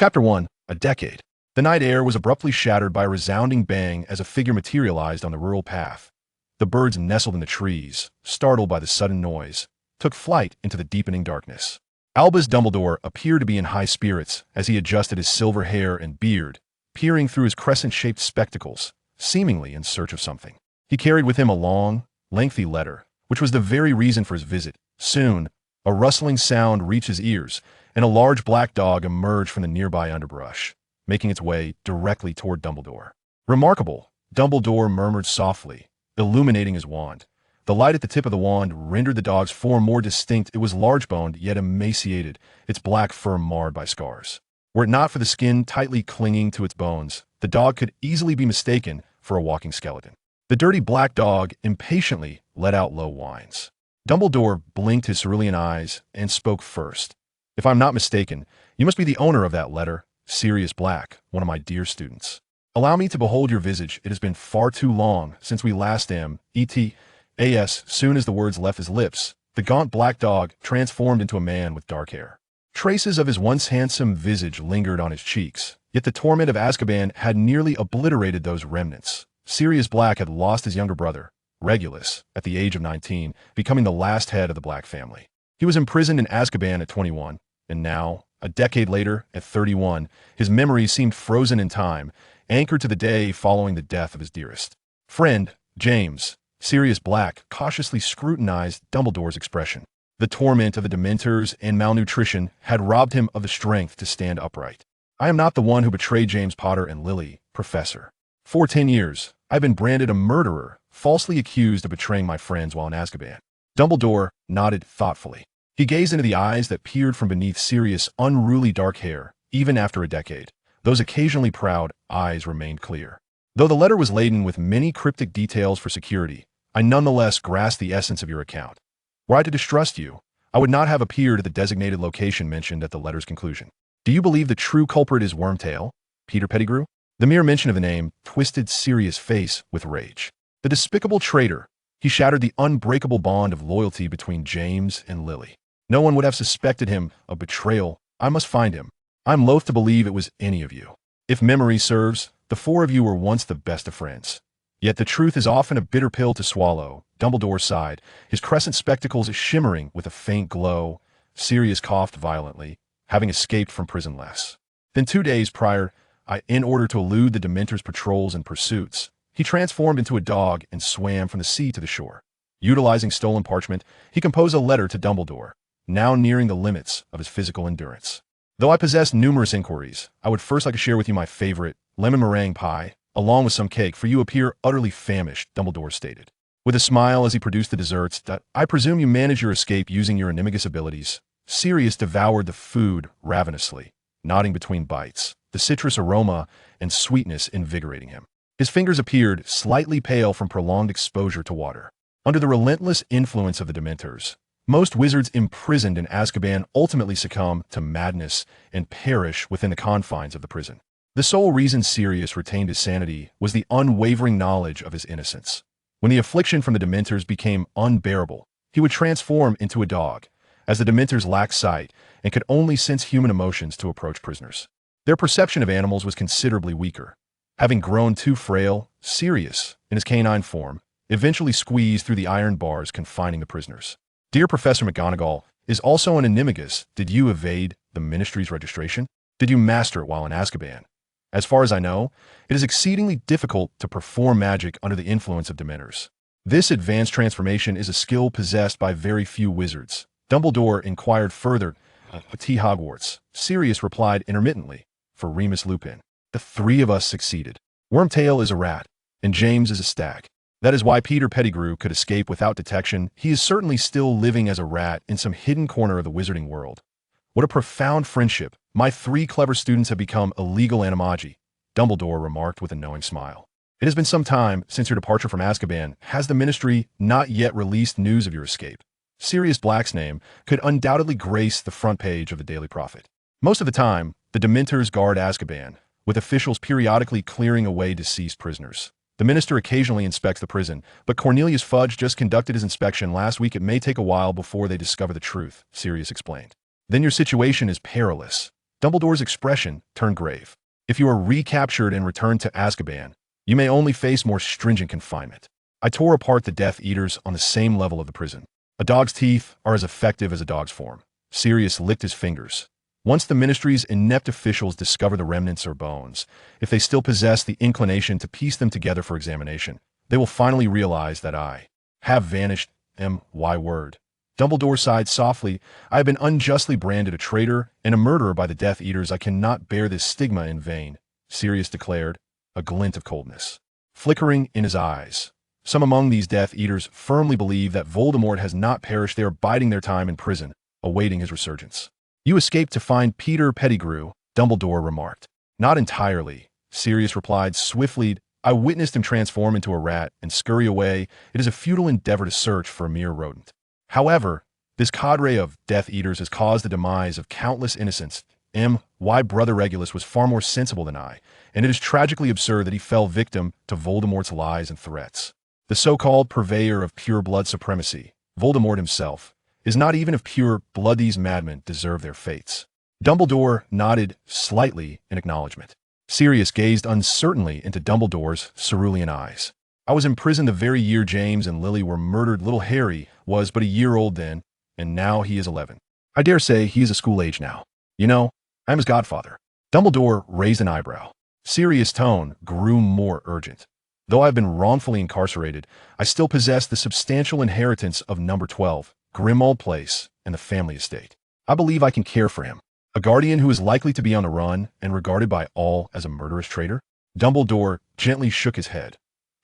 Chapter 1. A Decade. The night air was abruptly shattered by a resounding bang as a figure materialized on the rural path. The birds nestled in the trees, startled by the sudden noise, took flight into the deepening darkness. Albus Dumbledore appeared to be in high spirits as he adjusted his silver hair and beard, peering through his crescent-shaped spectacles, seemingly in search of something. He carried with him a long, lengthy letter, which was the very reason for his visit. Soon, a rustling sound reached his ears, and a large black dog emerged from the nearby underbrush, making its way directly toward Dumbledore. "Remarkable," Dumbledore murmured softly, illuminating his wand. The light at the tip of the wand rendered the dog's form more distinct. It was large-boned, yet emaciated, its black fur marred by scars. Were it not for the skin tightly clinging to its bones, the dog could easily be mistaken for a walking skeleton. The dirty black dog impatiently let out low whines. Dumbledore blinked his cerulean eyes and spoke first. "If I'm not mistaken, you must be the owner of that letter, Sirius Black, one of my dear students. Allow me to behold your visage. It has been far too long since we last ETAS." Soon as the words left his lips, the gaunt black dog transformed into a man with dark hair. Traces of his once handsome visage lingered on his cheeks, yet the torment of Azkaban had nearly obliterated those remnants. Sirius Black had lost his younger brother, Regulus, at the age of 19, becoming the last head of the Black family. He was imprisoned in Azkaban at 21, and now, a decade later, at 31, his memories seemed frozen in time, anchored to the day following the death of his dearest friend, James. Sirius Black cautiously scrutinized Dumbledore's expression. The torment of the Dementors and malnutrition had robbed him of the strength to stand upright. "I am not the one who betrayed James Potter and Lily, Professor. For 10 years, I've been branded a murderer, falsely accused of betraying my friends while in Azkaban." Dumbledore nodded thoughtfully. He gazed into the eyes that peered from beneath Sirius' unruly dark hair. Even after a decade, those occasionally proud eyes remained clear. "Though the letter was laden with many cryptic details for security, I nonetheless grasped the essence of your account. Were I to distrust you, I would not have appeared at the designated location mentioned at the letter's conclusion. Do you believe the true culprit is Wormtail, Peter Pettigrew?" The mere mention of the name twisted Sirius' face with rage. The despicable traitor! He shattered the unbreakable bond of loyalty between James and Lily. No one would have suspected him of betrayal. I must find him. I'm loath to believe it was any of you. If memory serves, the four of you were once the best of friends. Yet the truth is often a bitter pill to swallow. Dumbledore sighed, his crescent spectacles shimmering with a faint glow. Sirius coughed violently, having escaped from prison less than 2 days prior. In order to elude the Dementors' patrols and pursuits, he transformed into a dog and swam from the sea to the shore. Utilizing stolen parchment, he composed a letter to Dumbledore, now nearing the limits of his physical endurance. "Though I possess numerous inquiries, I would first like to share with you my favorite, lemon meringue pie, along with some cake, for you appear utterly famished," Dumbledore stated. With a smile as he produced the desserts, "I presume you manage your escape using your animagus abilities." Sirius devoured the food ravenously, nodding between bites, the citrus aroma and sweetness invigorating him. His fingers appeared slightly pale from prolonged exposure to water. Under the relentless influence of the Dementors, most wizards imprisoned in Azkaban ultimately succumb to madness and perish within the confines of the prison. The sole reason Sirius retained his sanity was the unwavering knowledge of his innocence. When the affliction from the Dementors became unbearable, he would transform into a dog, as the Dementors lacked sight and could only sense human emotions to approach prisoners. Their perception of animals was considerably weaker. Having grown too frail, Sirius, in his canine form, eventually squeezed through the iron bars confining the prisoners. "Dear Professor McGonagall is also an animagus. Did you evade the Ministry's registration? Did you master it while in Azkaban? As far as I know, it is exceedingly difficult to perform magic under the influence of Dementors. This advanced transformation is a skill possessed by very few wizards." Dumbledore inquired further. Hogwarts. Sirius replied intermittently, "For Remus Lupin. The 3 of us succeeded. Wormtail is a rat, and James is a stag. That is why Peter Pettigrew could escape without detection. He is certainly still living as a rat in some hidden corner of the wizarding world. What a profound friendship. My 3 clever students have become illegal animagi," Dumbledore remarked with a knowing smile. "It has been some time since your departure from Azkaban. Has the Ministry not yet released news of your escape?" Sirius Black's name could undoubtedly grace the front page of the Daily Prophet. Most of the time, the Dementors guard Azkaban, with officials periodically clearing away deceased prisoners. The minister occasionally inspects the prison, but Cornelius Fudge just conducted his inspection last week. It may take a while before they discover the truth, Sirius explained. "Then your situation is perilous." Dumbledore's expression turned grave. If you are recaptured and returned to Azkaban, you may only face more stringent confinement. I tore apart the Death Eaters on the same level of the prison. A dog's teeth are as effective as a dog's form. Sirius licked his fingers. Once the Ministry's inept officials discover the remnants or bones, if they still possess the inclination to piece them together for examination, they will finally realize that I have vanished. My word. Dumbledore sighed softly. I have been unjustly branded a traitor and a murderer by the Death Eaters. I cannot bear this stigma in vain, Sirius declared, a glint of coldness flickering in his eyes. Some among these Death Eaters firmly believe that Voldemort has not perished. They are biding their time in prison, awaiting his resurgence. You escaped to find Peter Pettigrew, Dumbledore remarked. Not entirely, Sirius replied swiftly. I witnessed him transform into a rat and scurry away. It is a futile endeavor to search for a mere rodent. However, this cadre of Death Eaters has caused the demise of countless innocents. My brother Regulus was far more sensible than I, and it is tragically absurd that he fell victim to Voldemort's lies and threats. The so-called purveyor of pure blood supremacy, Voldemort himself, is not even of pure blood. These madmen deserve their fates. Dumbledore nodded slightly in acknowledgement. Sirius gazed uncertainly into Dumbledore's cerulean eyes. I was imprisoned the very year James and Lily were murdered. Little Harry was but a year old then, and now he is 11. I dare say he is a school age now. You know, I am his godfather. Dumbledore raised an eyebrow. Sirius' tone grew more urgent. Though I have been wrongfully incarcerated, I still possess the substantial inheritance of number 12, Grimmauld Place, and the family estate. I believe I can care for him. A guardian who is likely to be on the run and regarded by all as a murderous traitor? Dumbledore gently shook his head.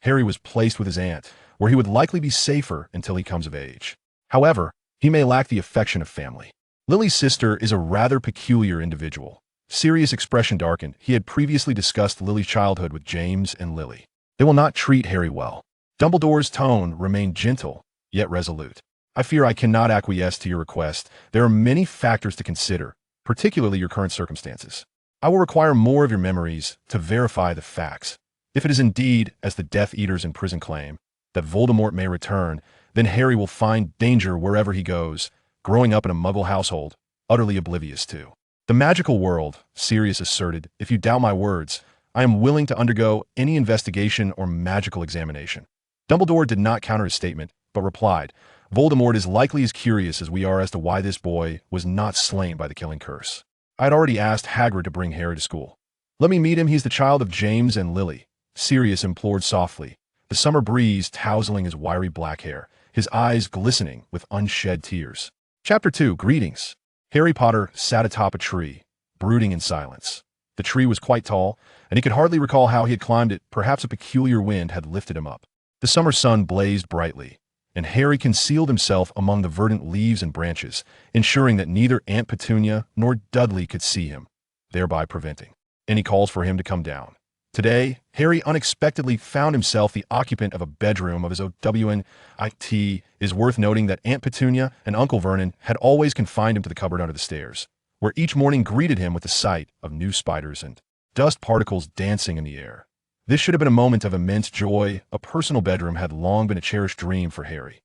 Harry was placed with his aunt, where he would likely be safer until he comes of age. However, he may lack the affection of family. Lily's sister is a rather peculiar individual. Sirius' expression darkened. He had previously discussed Lily's childhood with James and Lily. They will not treat Harry well. Dumbledore's tone remained gentle, yet resolute. I fear I cannot acquiesce to your request. There are many factors to consider, particularly your current circumstances. I will require more of your memories to verify the facts. If it is indeed, as the Death Eaters in prison claim, that Voldemort may return, then Harry will find danger wherever he goes, growing up in a Muggle household, utterly oblivious to the magical world, Sirius asserted. If you doubt my words, I am willing to undergo any investigation or magical examination. Dumbledore did not counter his statement, but replied, Voldemort is likely as curious as we are as to why this boy was not slain by the killing curse. I had already asked Hagrid to bring Harry to school. Let me meet him. He's the child of James and Lily, Sirius implored softly, the summer breeze tousling his wiry black hair, his eyes glistening with unshed tears. Chapter 2, Greetings. Harry Potter sat atop a tree, brooding in silence. The tree was quite tall, and he could hardly recall how he had climbed it. Perhaps a peculiar wind had lifted him up. The summer sun blazed brightly, and Harry concealed himself among the verdant leaves and branches, ensuring that neither Aunt Petunia nor Dudley could see him, thereby preventing any calls for him to come down. Today, Harry unexpectedly found himself the occupant of a bedroom of his OWN. It is worth noting that Aunt Petunia and Uncle Vernon had always confined him to the cupboard under the stairs, where each morning greeted him with the sight of new spiders and dust particles dancing in the air. This should have been a moment of immense joy. A personal bedroom had long been a cherished dream for Harry.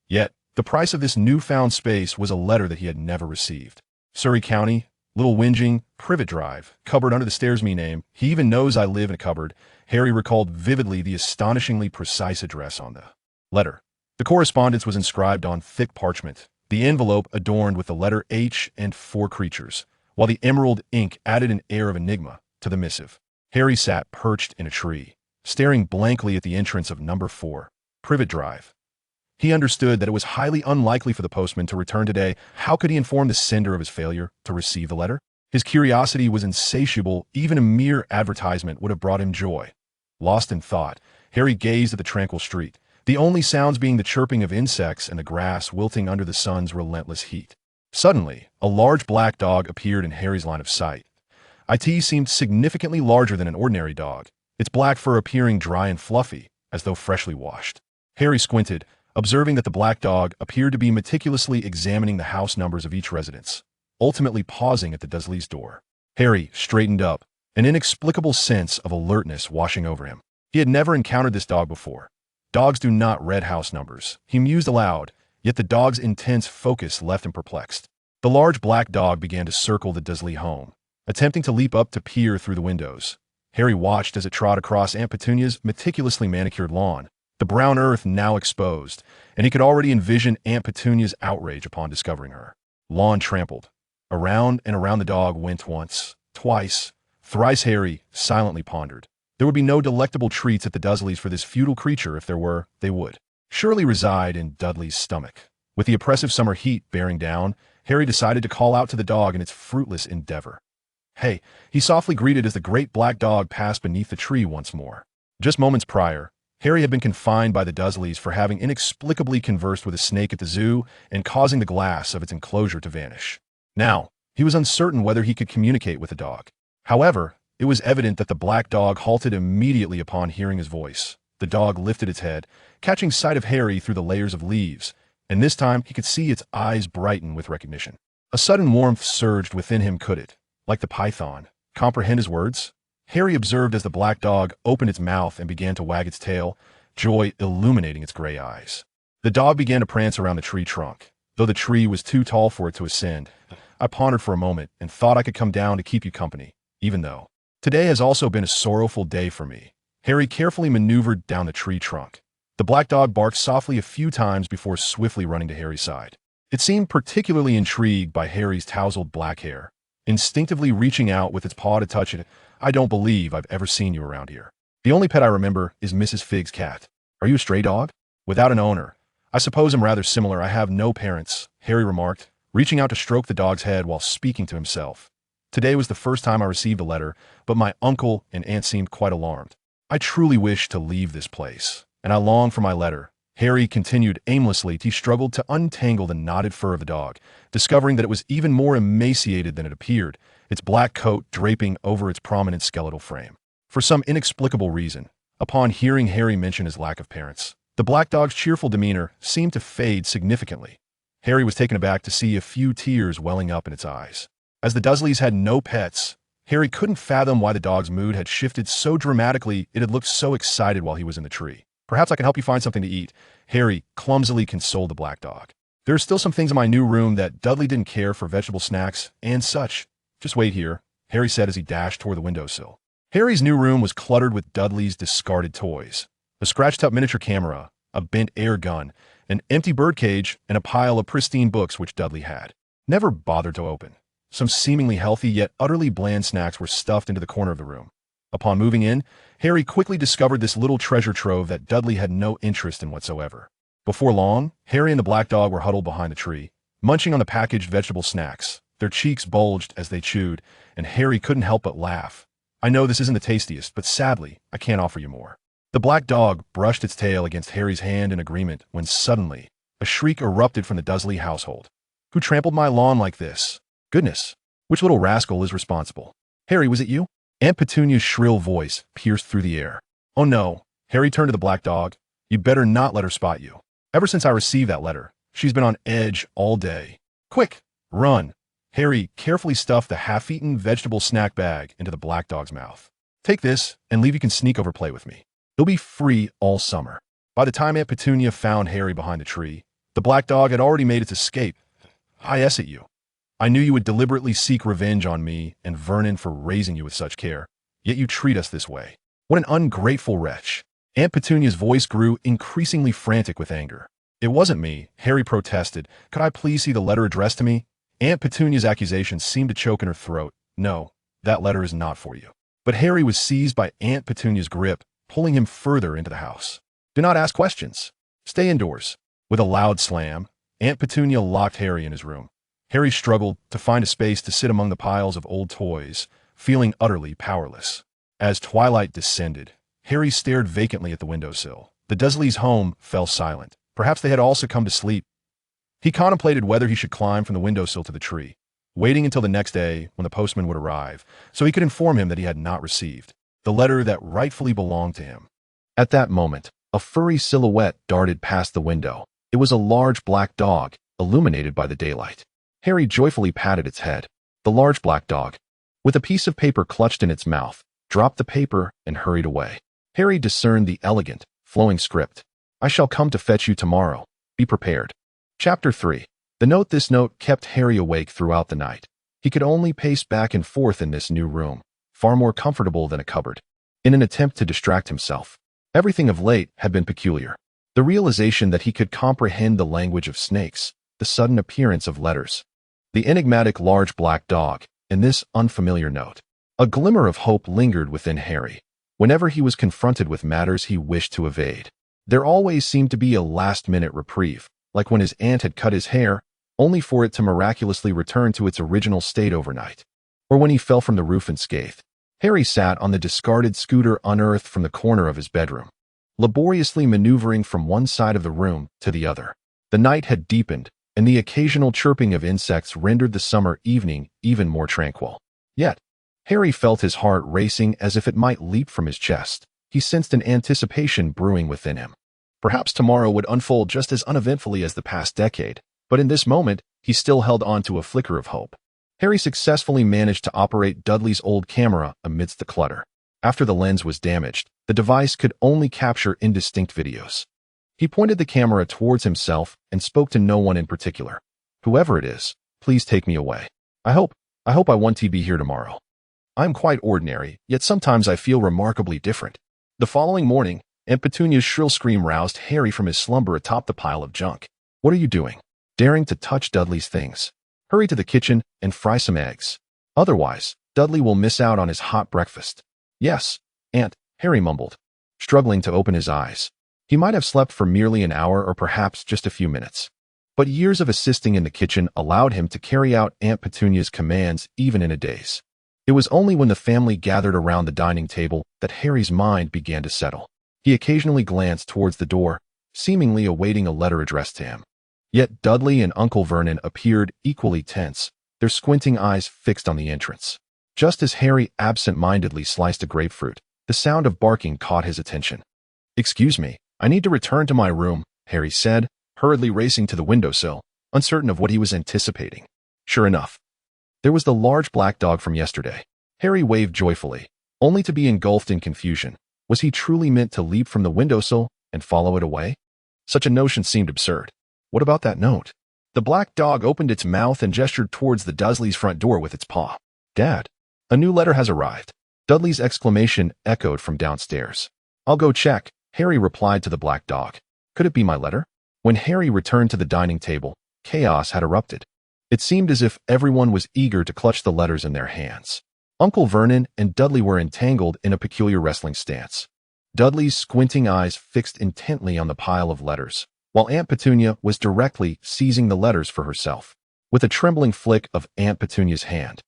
Yet, the price of this newfound space was a letter that he had never received. Surrey County, Little Whinging, Privet Drive, cupboard under the stairs me name. He even knows I live in a cupboard. Harry recalled vividly the astonishingly precise address on the letter. The correspondence was inscribed on thick parchment, the envelope adorned with the letter H and 4 creatures, while the emerald ink added an air of enigma to the missive. Harry sat perched in a tree, staring blankly at the entrance of number 4, Privet Drive. He understood that it was highly unlikely for the postman to return today. How could he inform the sender of his failure to receive the letter? His curiosity was insatiable. Even a mere advertisement would have brought him joy. Lost in thought, Harry gazed at the tranquil street, the only sounds being the chirping of insects and the grass wilting under the sun's relentless heat. Suddenly, a large black dog appeared in Harry's line of sight. It seemed significantly larger than an ordinary dog, its black fur appearing dry and fluffy, as though freshly washed. Harry squinted, observing that the black dog appeared to be meticulously examining the house numbers of each residence, ultimately pausing at the Dursleys' door. Harry straightened up, an inexplicable sense of alertness washing over him. He had never encountered this dog before. Dogs do not read house numbers, he mused aloud, yet the dog's intense focus left him perplexed. The large black dog began to circle the Dursley home, attempting to leap up to peer through the windows. Harry watched as it trod across Aunt Petunia's meticulously manicured lawn, the brown earth now exposed, and he could already envision Aunt Petunia's outrage upon discovering her. Lawn trampled. Around and around the dog went once, twice, thrice. Harry silently pondered. There would be no delectable treats at the Dursleys for this futile creature. If there were, they would surely reside in Dudley's stomach. With the oppressive summer heat bearing down, Harry decided to call out to the dog in its fruitless endeavor. "Hey," he softly greeted as the great black dog passed beneath the tree once more. Just moments prior, Harry had been confined by the Dursleys for having inexplicably conversed with a snake at the zoo and causing the glass of its enclosure to vanish. Now, he was uncertain whether he could communicate with the dog. However, it was evident that the black dog halted immediately upon hearing his voice. The dog lifted its head, catching sight of Harry through the layers of leaves, and this time he could see its eyes brighten with recognition. A sudden warmth surged within him. Could it, like the python, comprehend his words? Harry observed as the black dog opened its mouth and began to wag its tail, joy illuminating its gray eyes. The dog began to prance around the tree trunk. Though the tree was too tall for it to ascend, I pondered for a moment and thought I could come down to keep you company, even though today has also been a sorrowful day for me. Harry carefully maneuvered down the tree trunk. The black dog barked softly a few times before swiftly running to Harry's side. It seemed particularly intrigued by Harry's tousled black hair, instinctively reaching out with its paw to touch it. "I don't believe I've ever seen you around here. The only pet I remember is Mrs. Fig's cat. Are you a stray dog?" "Without an owner. I suppose I'm rather similar. I have no parents," Harry remarked, reaching out to stroke the dog's head while speaking to himself. "Today was the first time I received a letter, but my uncle and aunt seemed quite alarmed. I truly wish to leave this place, and I long for my letter." Harry continued aimlessly. He struggled to untangle the knotted fur of the dog, discovering that it was even more emaciated than it appeared, its black coat draping over its prominent skeletal frame. For some inexplicable reason, upon hearing Harry mention his lack of parents, the black dog's cheerful demeanor seemed to fade significantly. Harry was taken aback to see a few tears welling up in its eyes. As the Dursleys had no pets, Harry couldn't fathom why the dog's mood had shifted so dramatically. It had looked so excited while he was in the tree. "Perhaps I can help you find something to eat," Harry clumsily consoled the black dog. "There are still some things in my new room that Dudley didn't care for, vegetable snacks and such. Just wait here," Harry said as he dashed toward the windowsill. Harry's new room was cluttered with Dudley's discarded toys. A scratched-up miniature camera, a bent air gun, an empty birdcage, and a pile of pristine books which Dudley had never bothered to open. Some seemingly healthy yet utterly bland snacks were stuffed into the corner of the room. Upon moving in, Harry quickly discovered this little treasure trove that Dudley had no interest in whatsoever. Before long, Harry and the black dog were huddled behind the tree, munching on the packaged vegetable snacks. Their cheeks bulged as they chewed, and Harry couldn't help but laugh. "I know this isn't the tastiest, but sadly, I can't offer you more." The black dog brushed its tail against Harry's hand in agreement when suddenly, a shriek erupted from the Dursley household. "Who trampled my lawn like this? Goodness, which little rascal is responsible?" "Harry, was it you?" Aunt Petunia's shrill voice pierced through the air. "Oh no," Harry turned to the black dog. "You'd better not let her spot you. Ever since I received that letter, she's been on edge all day. Quick, run." Harry carefully stuffed the half-eaten vegetable snack bag into the black dog's mouth. "Take this and leave. You can sneak over play with me. You'll be free all summer." By the time Aunt Petunia found Harry behind the tree, the black dog had already made its escape. "I S at you. I knew you would deliberately seek revenge on me and Vernon for raising you with such care, yet you treat us this way. What an ungrateful wretch." Aunt Petunia's voice grew increasingly frantic with anger. "It wasn't me," Harry protested. "Could I please see the letter addressed to me?" Aunt Petunia's accusations seemed to choke in her throat. "No, that letter is not for you." But Harry was seized by Aunt Petunia's grip, pulling him further into the house. "Do not ask questions. Stay indoors." With a loud slam, Aunt Petunia locked Harry in his room. Harry struggled to find a space to sit among the piles of old toys, feeling utterly powerless. As twilight descended, Harry stared vacantly at the windowsill. The Dursleys' home fell silent. Perhaps they had also come to sleep. He contemplated whether he should climb from the windowsill to the tree, waiting until the next day when the postman would arrive, so he could inform him that he had not received the letter that rightfully belonged to him. At that moment, a furry silhouette darted past the window. It was a large black dog, illuminated by the daylight. Harry joyfully patted its head. The large black dog, with a piece of paper clutched in its mouth, dropped the paper and hurried away. Harry discerned the elegant, flowing script. "I shall come to fetch you tomorrow. Be prepared." Chapter 3. The note. This note kept Harry awake throughout the night. He could only pace back and forth in this new room, far more comfortable than a cupboard, in an attempt to distract himself. Everything of late had been peculiar. The realization that he could comprehend the language of snakes, the sudden appearance of letters, the enigmatic large black dog, and this unfamiliar note. A glimmer of hope lingered within Harry. Whenever he was confronted with matters he wished to evade, there always seemed to be a last-minute reprieve, like when his aunt had cut his hair, only for it to miraculously return to its original state overnight, or when he fell from the roof unscathed. Harry sat on the discarded scooter unearthed from the corner of his bedroom, laboriously maneuvering from one side of the room to the other. The night had deepened, and the occasional chirping of insects rendered the summer evening even more tranquil. Yet, Harry felt his heart racing as if it might leap from his chest. He sensed an anticipation brewing within him. Perhaps tomorrow would unfold just as uneventfully as the past decade, but in this moment, he still held on to a flicker of hope. Harry successfully managed to operate Dudley's old camera amidst the clutter. After the lens was damaged, the device could only capture indistinct videos. He pointed the camera towards himself and spoke to no one in particular. "Whoever it is, please take me away. I hope I want to be here tomorrow. I'm quite ordinary, yet sometimes I feel remarkably different." The following morning, Aunt Petunia's shrill scream roused Harry from his slumber atop the pile of junk. "What are you doing? Daring to touch Dudley's things? Hurry to the kitchen and fry some eggs. Otherwise, Dudley will miss out on his hot breakfast." "Yes, Aunt," Harry mumbled, struggling to open his eyes. He might have slept for merely an hour or perhaps just a few minutes. But years of assisting in the kitchen allowed him to carry out Aunt Petunia's commands even in a daze. It was only when the family gathered around the dining table that Harry's mind began to settle. He occasionally glanced towards the door, seemingly awaiting a letter addressed to him. Yet Dudley and Uncle Vernon appeared equally tense, their squinting eyes fixed on the entrance. Just as Harry absent-mindedly sliced a grapefruit, the sound of barking caught his attention. "Excuse me, I need to return to my room," Harry said, hurriedly racing to the windowsill, uncertain of what he was anticipating. Sure enough, there was the large black dog from yesterday. Harry waved joyfully, only to be engulfed in confusion. Was he truly meant to leap from the windowsill and follow it away? Such a notion seemed absurd. What about that note? The black dog opened its mouth and gestured towards the Dursleys' front door with its paw. "Dad, a new letter has arrived." Dudley's exclamation echoed from downstairs. "I'll go check," Harry replied to the black dog. Could it be my letter? When Harry returned to the dining table, chaos had erupted. It seemed as if everyone was eager to clutch the letters in their hands. Uncle Vernon and Dudley were entangled in a peculiar wrestling stance. Dudley's squinting eyes fixed intently on the pile of letters, while Aunt Petunia was directly seizing the letters for herself. With a trembling flick of Aunt Petunia's hand,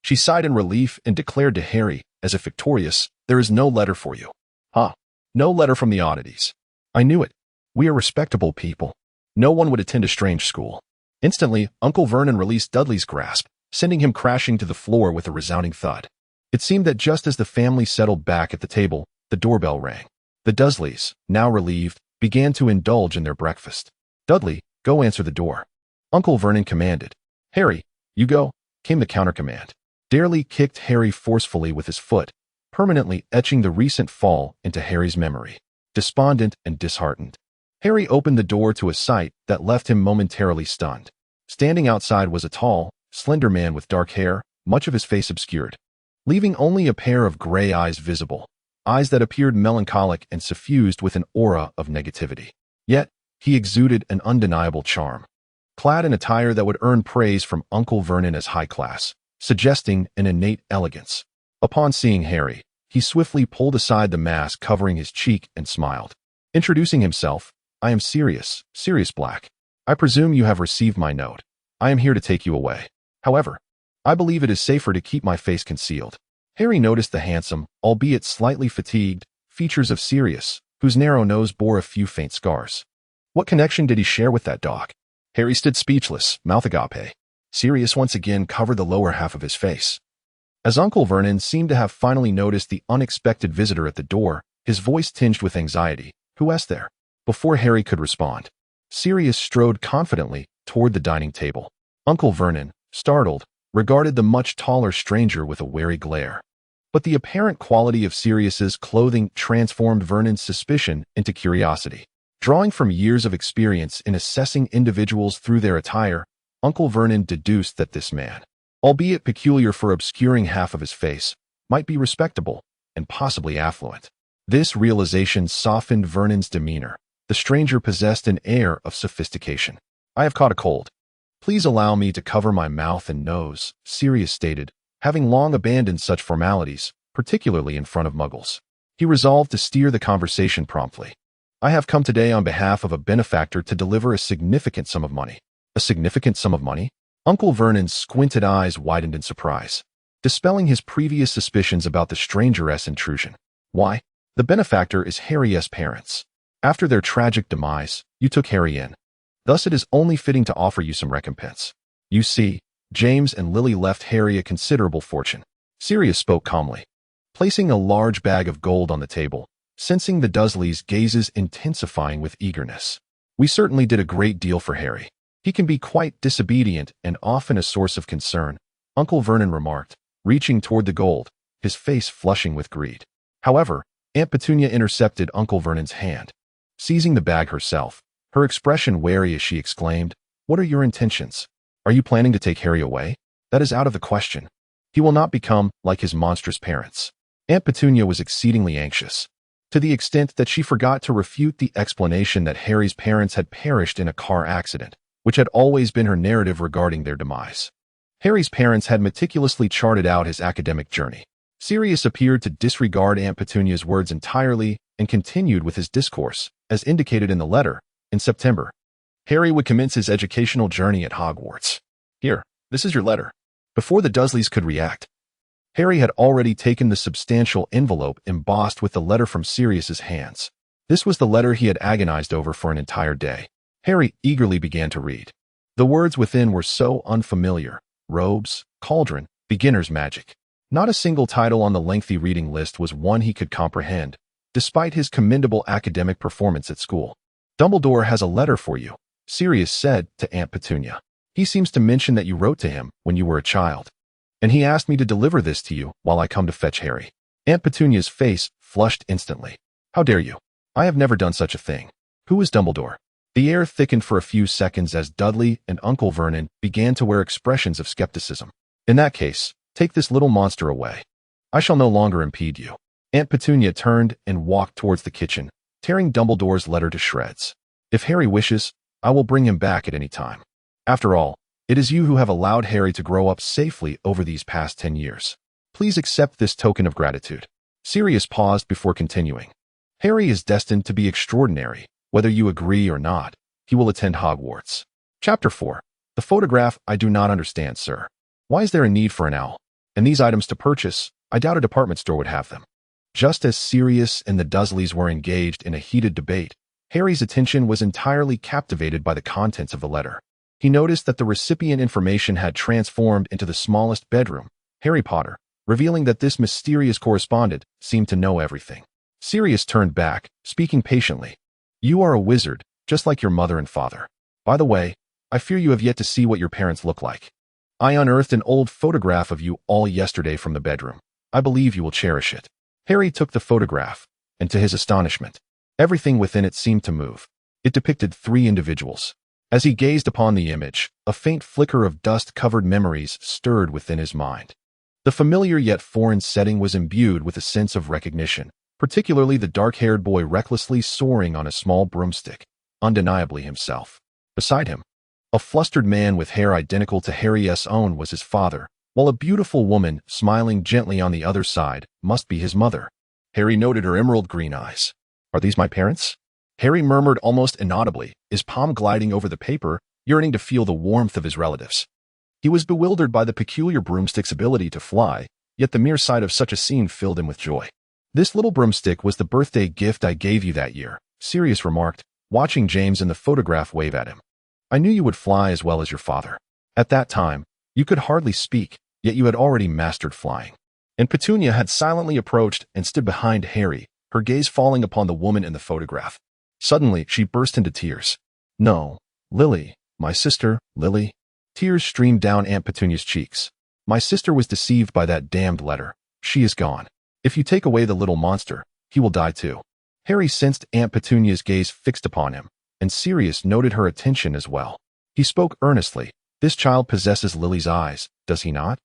she sighed in relief and declared to Harry, as if victorious, "There is no letter for you." "Huh. No letter from the oddities. I knew it. We are respectable people. No one would attend a strange school." Instantly, Uncle Vernon released Dudley's grasp, sending him crashing to the floor with a resounding thud. It seemed that just as the family settled back at the table, the doorbell rang. The Dursleys, now relieved, began to indulge in their breakfast. "Dudley, go answer the door," Uncle Vernon commanded. "Harry, you go," came the countercommand. Dudley kicked Harry forcefully with his foot, permanently etching the recent fall into Harry's memory. Despondent and disheartened, Harry opened the door to a sight that left him momentarily stunned. Standing outside was a tall, slender man with dark hair, much of his face obscured, leaving only a pair of gray eyes visible, eyes that appeared melancholic and suffused with an aura of negativity. Yet, he exuded an undeniable charm. Clad in attire that would earn praise from Uncle Vernon as high class, suggesting an innate elegance. Upon seeing Harry, he swiftly pulled aside the mask covering his cheek and smiled. Introducing himself, "I am Sirius Black. I presume you have received my note. I am here to take you away. However, I believe it is safer to keep my face concealed." Harry noticed the handsome, albeit slightly fatigued, features of Sirius, whose narrow nose bore a few faint scars. What connection did he share with that dog? Harry stood speechless, mouth agape. Sirius once again covered the lower half of his face. As Uncle Vernon seemed to have finally noticed the unexpected visitor at the door, his voice tinged with anxiety. "Who is there?" Before Harry could respond, Sirius strode confidently toward the dining table. Uncle Vernon, startled, regarded the much taller stranger with a wary glare. But the apparent quality of Sirius's clothing transformed Vernon's suspicion into curiosity. Drawing from years of experience in assessing individuals through their attire, Uncle Vernon deduced that this man, albeit peculiar for obscuring half of his face, might be respectable and possibly affluent. This realization softened Vernon's demeanor. The stranger possessed an air of sophistication. "I have caught a cold. Please allow me to cover my mouth and nose," Sirius stated, having long abandoned such formalities, particularly in front of muggles. He resolved to steer the conversation promptly. "I have come today on behalf of a benefactor to deliver a significant sum of money." "A significant sum of money?" Uncle Vernon's squinted eyes widened in surprise, dispelling his previous suspicions about the stranger's intrusion. "Why, the benefactor is Harry's parents. After their tragic demise, you took Harry in. Thus it is only fitting to offer you some recompense. You see, James and Lily left Harry a considerable fortune." Sirius spoke calmly, placing a large bag of gold on the table, sensing the Dursleys' gazes intensifying with eagerness. "We certainly did a great deal for Harry. He can be quite disobedient and often a source of concern," Uncle Vernon remarked, reaching toward the gold, his face flushing with greed. However, Aunt Petunia intercepted Uncle Vernon's hand. Seizing the bag herself, her expression wary as she exclaimed, "What are your intentions? Are you planning to take Harry away? That is out of the question. He will not become like his monstrous parents." Aunt Petunia was exceedingly anxious, to the extent that she forgot to refute the explanation that Harry's parents had perished in a car accident, which had always been her narrative regarding their demise. Harry's parents had meticulously charted out his academic journey. Sirius appeared to disregard Aunt Petunia's words entirely and continued with his discourse, as indicated in the letter. In September, Harry would commence his educational journey at Hogwarts. "Here, this is your letter." Before the Dursleys could react, Harry had already taken the substantial envelope embossed with the letter from Sirius's hands. This was the letter he had agonized over for an entire day. Harry eagerly began to read. The words within were so unfamiliar: robes, cauldron, beginner's magic. Not a single title on the lengthy reading list was one he could comprehend, despite his commendable academic performance at school. "Dumbledore has a letter for you," Sirius said to Aunt Petunia. "He seems to mention that you wrote to him when you were a child, and he asked me to deliver this to you while I come to fetch Harry." Aunt Petunia's face flushed instantly. "How dare you? I have never done such a thing. Who is Dumbledore?" The air thickened for a few seconds as Dudley and Uncle Vernon began to wear expressions of skepticism. "In that case, take this little monster away. I shall no longer impede you." Aunt Petunia turned and walked towards the kitchen, tearing Dumbledore's letter to shreds. "If Harry wishes, I will bring him back at any time. After all, it is you who have allowed Harry to grow up safely over these past 10 years. Please accept this token of gratitude." Sirius paused before continuing. "Harry is destined to be extraordinary. Whether you agree or not, he will attend Hogwarts." Chapter 4. The photograph. "I do not understand, sir. Why is there a need for an owl? And these items to purchase, I doubt a department store would have them." Just as Sirius and the Dursleys were engaged in a heated debate, Harry's attention was entirely captivated by the contents of the letter. He noticed that the recipient information had transformed into the smallest bedroom, Harry Potter, revealing that this mysterious correspondent seemed to know everything. Sirius turned back, speaking patiently. "You are a wizard, just like your mother and father. By the way, I fear you have yet to see what your parents look like. I unearthed an old photograph of you all yesterday from the bedroom. I believe you will cherish it." Harry took the photograph, and to his astonishment, everything within it seemed to move. It depicted 3 individuals. As he gazed upon the image, a faint flicker of dust-covered memories stirred within his mind. The familiar yet foreign setting was imbued with a sense of recognition, particularly the dark-haired boy recklessly soaring on a small broomstick, undeniably himself. Beside him, a flustered man with hair identical to Harry's own was his father, while a beautiful woman, smiling gently on the other side, must be his mother. Harry noted her emerald green eyes. "Are these my parents?" Harry murmured almost inaudibly, his palm gliding over the paper, yearning to feel the warmth of his relatives. He was bewildered by the peculiar broomstick's ability to fly, yet the mere sight of such a scene filled him with joy. "This little broomstick was the birthday gift I gave you that year," Sirius remarked, watching James in the photograph wave at him. "I knew you would fly as well as your father. At that time, you could hardly speak, yet you had already mastered flying." And Petunia had silently approached and stood behind Harry, her gaze falling upon the woman in the photograph. Suddenly, she burst into tears. "No, Lily, my sister, Lily." Tears streamed down Aunt Petunia's cheeks. "My sister was deceived by that damned letter. She is gone. If you take away the little monster, he will die too." Harry sensed Aunt Petunia's gaze fixed upon him, and Sirius noted her attention as well. He spoke earnestly, This child possesses Lily's eyes, does he not?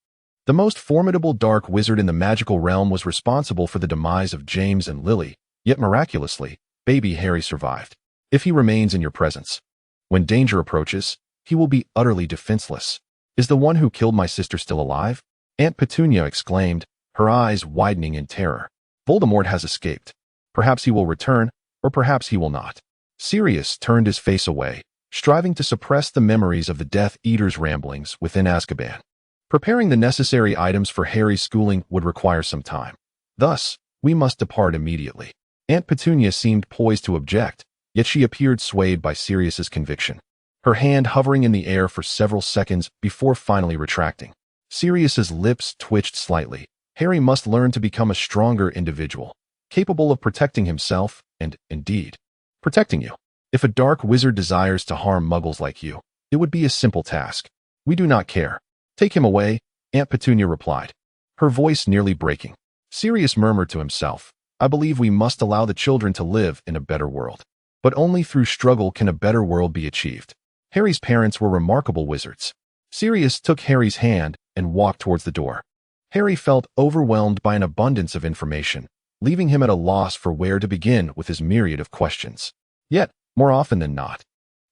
The most formidable dark wizard in the magical realm was responsible for the demise of James and Lily, yet miraculously, baby Harry survived. If he remains in your presence, when danger approaches, he will be utterly defenseless. Is the one who killed my sister still alive? Aunt Petunia exclaimed, her eyes widening in terror. Voldemort has escaped. Perhaps he will return, or perhaps he will not. Sirius turned his face away, striving to suppress the memories of the Death Eater's ramblings within Azkaban. Preparing the necessary items for Harry's schooling would require some time. Thus, we must depart immediately. Aunt Petunia seemed poised to object, yet she appeared swayed by Sirius's conviction, her hand hovering in the air for several seconds before finally retracting. Sirius's lips twitched slightly. Harry must learn to become a stronger individual, capable of protecting himself and, indeed, protecting you. If a dark wizard desires to harm muggles like you, it would be a simple task. We do not care. Take him away, Aunt Petunia replied, her voice nearly breaking. Sirius murmured to himself, I believe we must allow the children to live in a better world. But only through struggle can a better world be achieved. Harry's parents were remarkable wizards. Sirius took Harry's hand and walked towards the door. Harry felt overwhelmed by an abundance of information, leaving him at a loss for where to begin with his myriad of questions. Yet, more often than not,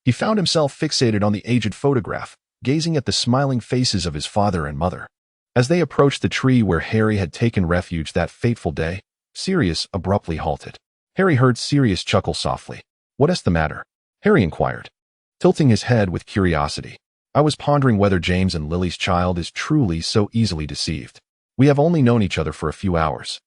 he found himself fixated on the aged photograph, gazing at the smiling faces of his father and mother. As they approached the tree where Harry had taken refuge that fateful day, Sirius abruptly halted. Harry heard Sirius chuckle softly. What is the matter? Harry inquired, tilting his head with curiosity. I was pondering whether James and Lily's child is truly so easily deceived. We have only known each other for a few hours.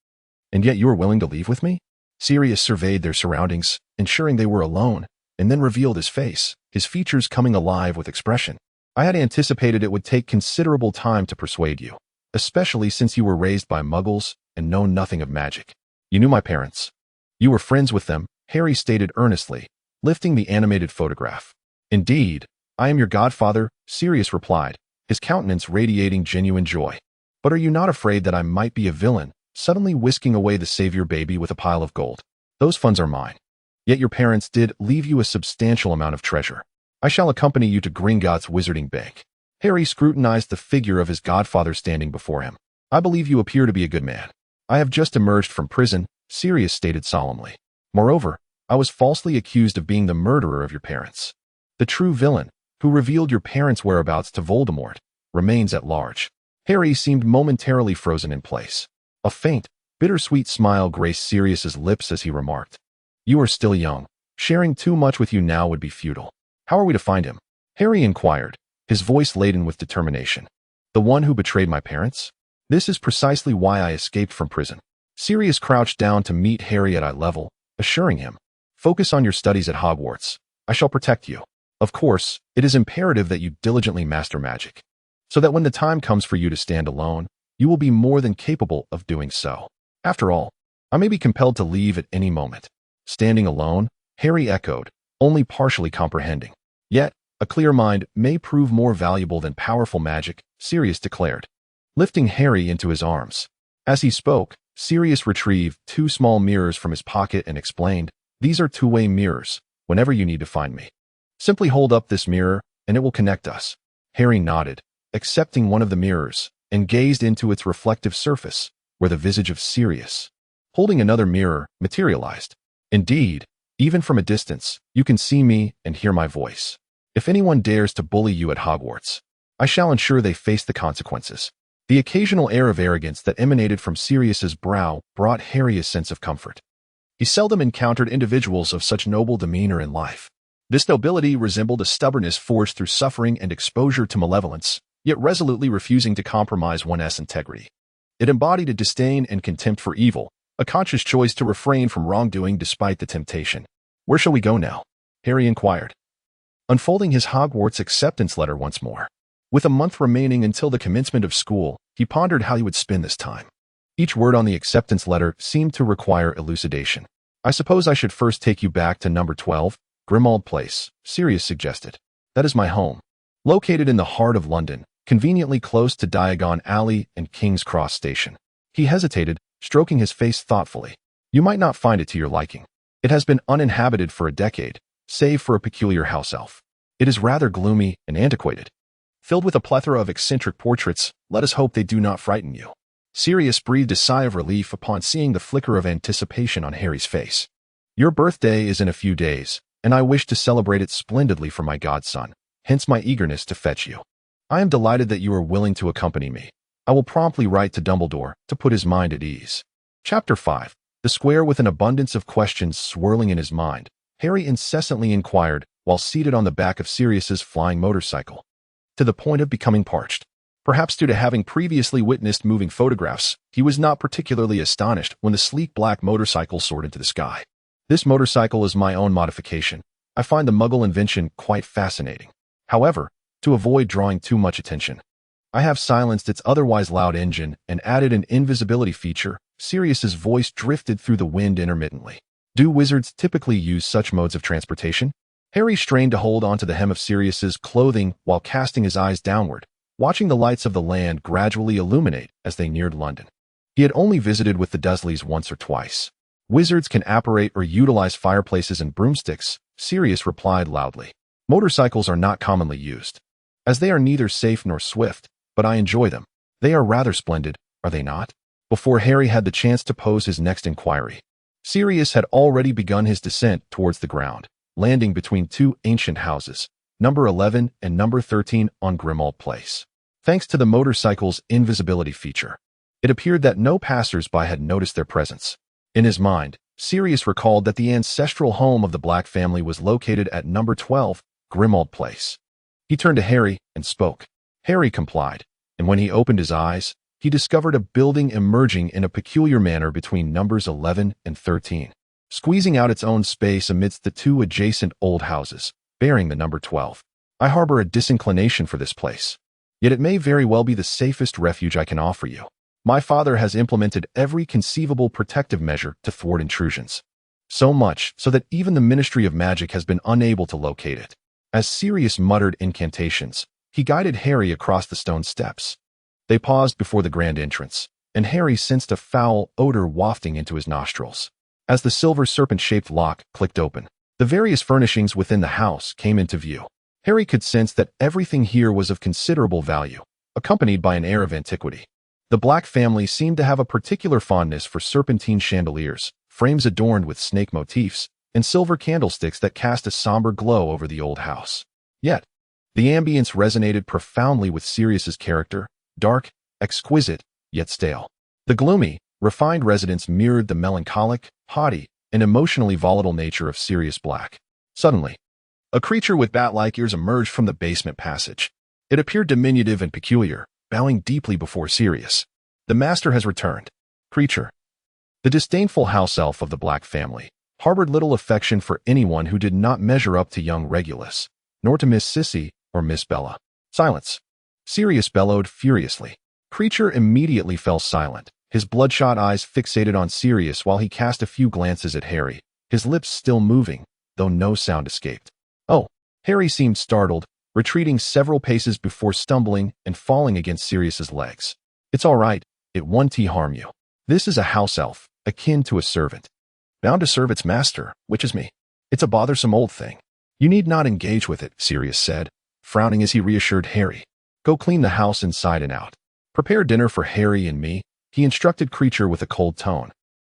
And yet you are willing to leave with me? Sirius surveyed their surroundings, ensuring they were alone, and then revealed his face, his features coming alive with expression. I had anticipated it would take considerable time to persuade you, especially since you were raised by muggles and know nothing of magic. You knew my parents. You were friends with them, Harry stated earnestly, lifting the animated photograph. Indeed, I am your godfather, Sirius replied, his countenance radiating genuine joy. But are you not afraid that I might be a villain, suddenly whisking away the savior baby with a pile of gold? Those funds are mine. Yet your parents did leave you a substantial amount of treasure. I shall accompany you to Gringotts Wizarding Bank. Harry scrutinized the figure of his godfather standing before him. I believe you appear to be a good man. I have just emerged from prison, Sirius stated solemnly. Moreover, I was falsely accused of being the murderer of your parents. The true villain, who revealed your parents' whereabouts to Voldemort, remains at large. Harry seemed momentarily frozen in place. A faint, bittersweet smile graced Sirius's lips as he remarked, You are still young. Sharing too much with you now would be futile. How are we to find him? Harry inquired, his voice laden with determination. The one who betrayed my parents? This is precisely why I escaped from prison. Sirius crouched down to meet Harry at eye level, assuring him, Focus on your studies at Hogwarts. I shall protect you. Of course, it is imperative that you diligently master magic, so that when the time comes for you to stand alone, you will be more than capable of doing so. After all, I may be compelled to leave at any moment. Standing alone, Harry echoed, only partially comprehending. Yet, a clear mind may prove more valuable than powerful magic, Sirius declared, lifting Harry into his arms. As he spoke, Sirius retrieved 2 small mirrors from his pocket and explained, These are two-way mirrors, whenever you need to find me. Simply hold up this mirror, and it will connect us. Harry nodded, accepting one of the mirrors, and gazed into its reflective surface, where the visage of Sirius, holding another mirror, materialized. Indeed, even from a distance, you can see me and hear my voice. If anyone dares to bully you at Hogwarts, I shall ensure they face the consequences. The occasional air of arrogance that emanated from Sirius's brow brought Harry a sense of comfort. He seldom encountered individuals of such noble demeanor in life. This nobility resembled a stubbornness forged through suffering and exposure to malevolence, yet resolutely refusing to compromise one's integrity. It embodied a disdain and contempt for evil, a conscious choice to refrain from wrongdoing despite the temptation. Where shall we go now? Harry inquired, unfolding his Hogwarts acceptance letter once more. With a month remaining until the commencement of school, he pondered how he would spend this time. Each word on the acceptance letter seemed to require elucidation. I suppose I should first take you back to number 12, Grimmauld Place, Sirius suggested. That is my home. Located in the heart of London, conveniently close to Diagon Alley and King's Cross Station. He hesitated, stroking his face thoughtfully. You might not find it to your liking. It has been uninhabited for a decade, save for a peculiar house elf. It is rather gloomy and antiquated. filled with a plethora of eccentric portraits. Let us hope they do not frighten you. Sirius breathed a sigh of relief upon seeing the flicker of anticipation on Harry's face. Your birthday is in a few days, and I wish to celebrate it splendidly for my godson, hence my eagerness to fetch you. I am delighted that you are willing to accompany me. I will promptly write to Dumbledore to put his mind at ease. Chapter 5. The Square. With an abundance of questions swirling in his mind, Harry incessantly inquired while seated on the back of Sirius's flying motorcycle, to the point of becoming parched. Perhaps due to having previously witnessed moving photographs, he was not particularly astonished when the sleek black motorcycle soared into the sky. This motorcycle is my own modification. I find the Muggle invention quite fascinating. However, to avoid drawing too much attention, I have silenced its otherwise loud engine and added an invisibility feature. Sirius's voice drifted through the wind intermittently. Do wizards typically use such modes of transportation? Harry strained to hold onto the hem of Sirius's clothing while casting his eyes downward, watching the lights of the land gradually illuminate as they neared London. He had only visited with the Dursleys once or twice. Wizards can apparate or utilize fireplaces and broomsticks, Sirius replied loudly. Motorcycles are not commonly used, as they are neither safe nor swift, but I enjoy them. They are rather splendid, are they not? Before Harry had the chance to pose his next inquiry, Sirius had already begun his descent towards the ground, landing between two ancient houses, number 11 and number 13 on Grimmauld Place. Thanks to the motorcycle's invisibility feature, it appeared that no passers-by had noticed their presence. In his mind, Sirius recalled that the ancestral home of the Black family was located at number 12, Grimmauld Place. He turned to Harry and spoke. Harry complied, and when he opened his eyes, he discovered a building emerging in a peculiar manner between numbers 11 and 13, squeezing out its own space amidst the two adjacent old houses, bearing the number 12. I harbor a disinclination for this place, yet it may very well be the safest refuge I can offer you. My father has implemented every conceivable protective measure to thwart intrusions, so much so that even the Ministry of Magic has been unable to locate it. As Sirius muttered incantations, he guided Harry across the stone steps. They paused before the grand entrance, and Harry sensed a foul odor wafting into his nostrils. As the silver serpent-shaped lock clicked open, the various furnishings within the house came into view. Harry could sense that everything here was of considerable value, accompanied by an air of antiquity. The Black family seemed to have a particular fondness for serpentine chandeliers, frames adorned with snake motifs, and silver candlesticks that cast a somber glow over the old house. Yet, the ambience resonated profoundly with Sirius's character, dark, exquisite, yet stale. The gloomy, refined residence mirrored the melancholic, haughty, and emotionally volatile nature of Sirius Black. Suddenly, a creature with bat-like ears emerged from the basement passage. It appeared diminutive and peculiar, bowing deeply before Sirius. The master has returned. Creature. The disdainful house elf of the Black family harbored little affection for anyone who did not measure up to young Regulus, nor to Miss Sissy or Miss Bella. Silence. Sirius bellowed furiously. Creature immediately fell silent, his bloodshot eyes fixated on Sirius while he cast a few glances at Harry, his lips still moving, though no sound escaped. Oh! Harry seemed startled, retreating several paces before stumbling and falling against Sirius's legs. It's all right, it won't harm you. This is a house elf, akin to a servant, bound to serve its master, which is me. It's a bothersome old thing. You need not engage with it, Sirius said, frowning as he reassured Harry. Go clean the house inside and out. Prepare dinner for Harry and me, he instructed Creature with a cold tone,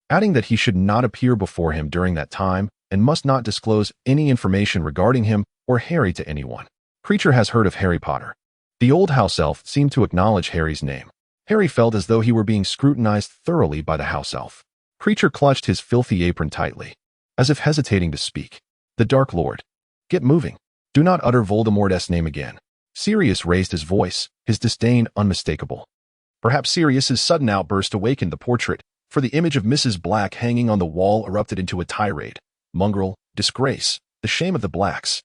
adding that he should not appear before him during that time and must not disclose any information regarding him or Harry to anyone. Creature has heard of Harry Potter. The old house elf seemed to acknowledge Harry's name. Harry felt as though he were being scrutinized thoroughly by the house elf. Creature clutched his filthy apron tightly, as if hesitating to speak. The Dark Lord. Get moving. Do not utter Voldemort's name again. Sirius raised his voice, his disdain unmistakable. Perhaps Sirius's sudden outburst awakened the portrait, for the image of Mrs. Black hanging on the wall erupted into a tirade. Mongrel, disgrace, the shame of the Blacks.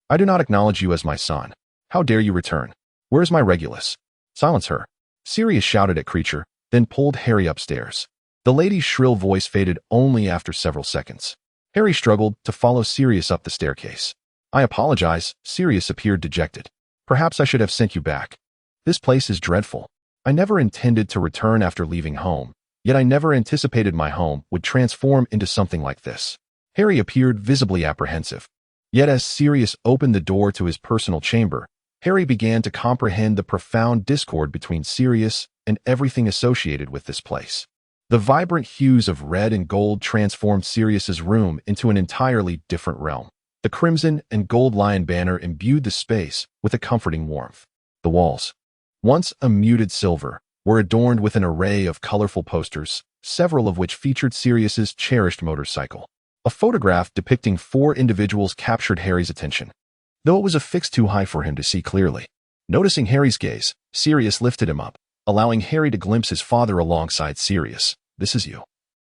I do not acknowledge you as my son. How dare you return? Where is my Regulus? Silence her. Sirius shouted at Creature, then pulled Harry upstairs. The lady's shrill voice faded only after several seconds. Harry struggled to follow Sirius up the staircase. I apologize, Sirius appeared dejected. Perhaps I should have sent you back. This place is dreadful. I never intended to return after leaving home, yet I never anticipated my home would transform into something like this. Harry appeared visibly apprehensive. Yet as Sirius opened the door to his personal chamber, Harry began to comprehend the profound discord between Sirius and everything associated with this place. The vibrant hues of red and gold transformed Sirius's room into an entirely different realm. The crimson and gold lion banner imbued the space with a comforting warmth. The walls, once a muted silver, were adorned with an array of colorful posters, several of which featured Sirius's cherished motorcycle. A photograph depicting 4 individuals captured Harry's attention, though it was affixed too high for him to see clearly. Noticing Harry's gaze, Sirius lifted him up, allowing Harry to glimpse his father alongside Sirius. "This is you.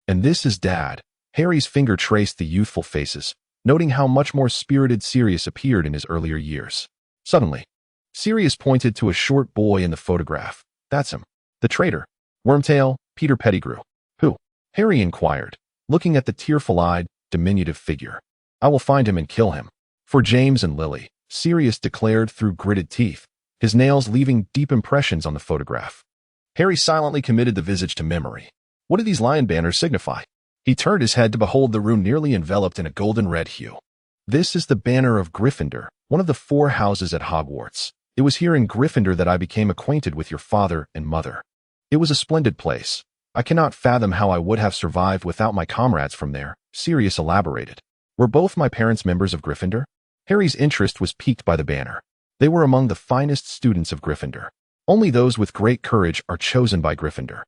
And this is Dad." Harry's finger traced the youthful faces, noting how much more spirited Sirius appeared in his earlier years. Suddenly, Sirius pointed to a short boy in the photograph. "That's him. The traitor. Wormtail, Peter Pettigrew." "Who?" Harry inquired, looking at the tearful-eyed, diminutive figure. "I will find him and kill him. For James and Lily," Sirius declared through gritted teeth, his nails leaving deep impressions on the photograph. Harry silently committed the visage to memory. What do these lion banners signify? He turned his head to behold the room nearly enveloped in a golden-red hue. "This is the banner of Gryffindor, one of the 4 houses at Hogwarts. It was here in Gryffindor that I became acquainted with your father and mother. It was a splendid place. I cannot fathom how I would have survived without my comrades from there," Sirius elaborated. "Were both my parents members of Gryffindor?" Harry's interest was piqued by the banner. They were among the finest students of Gryffindor. Only those with great courage are chosen by Gryffindor.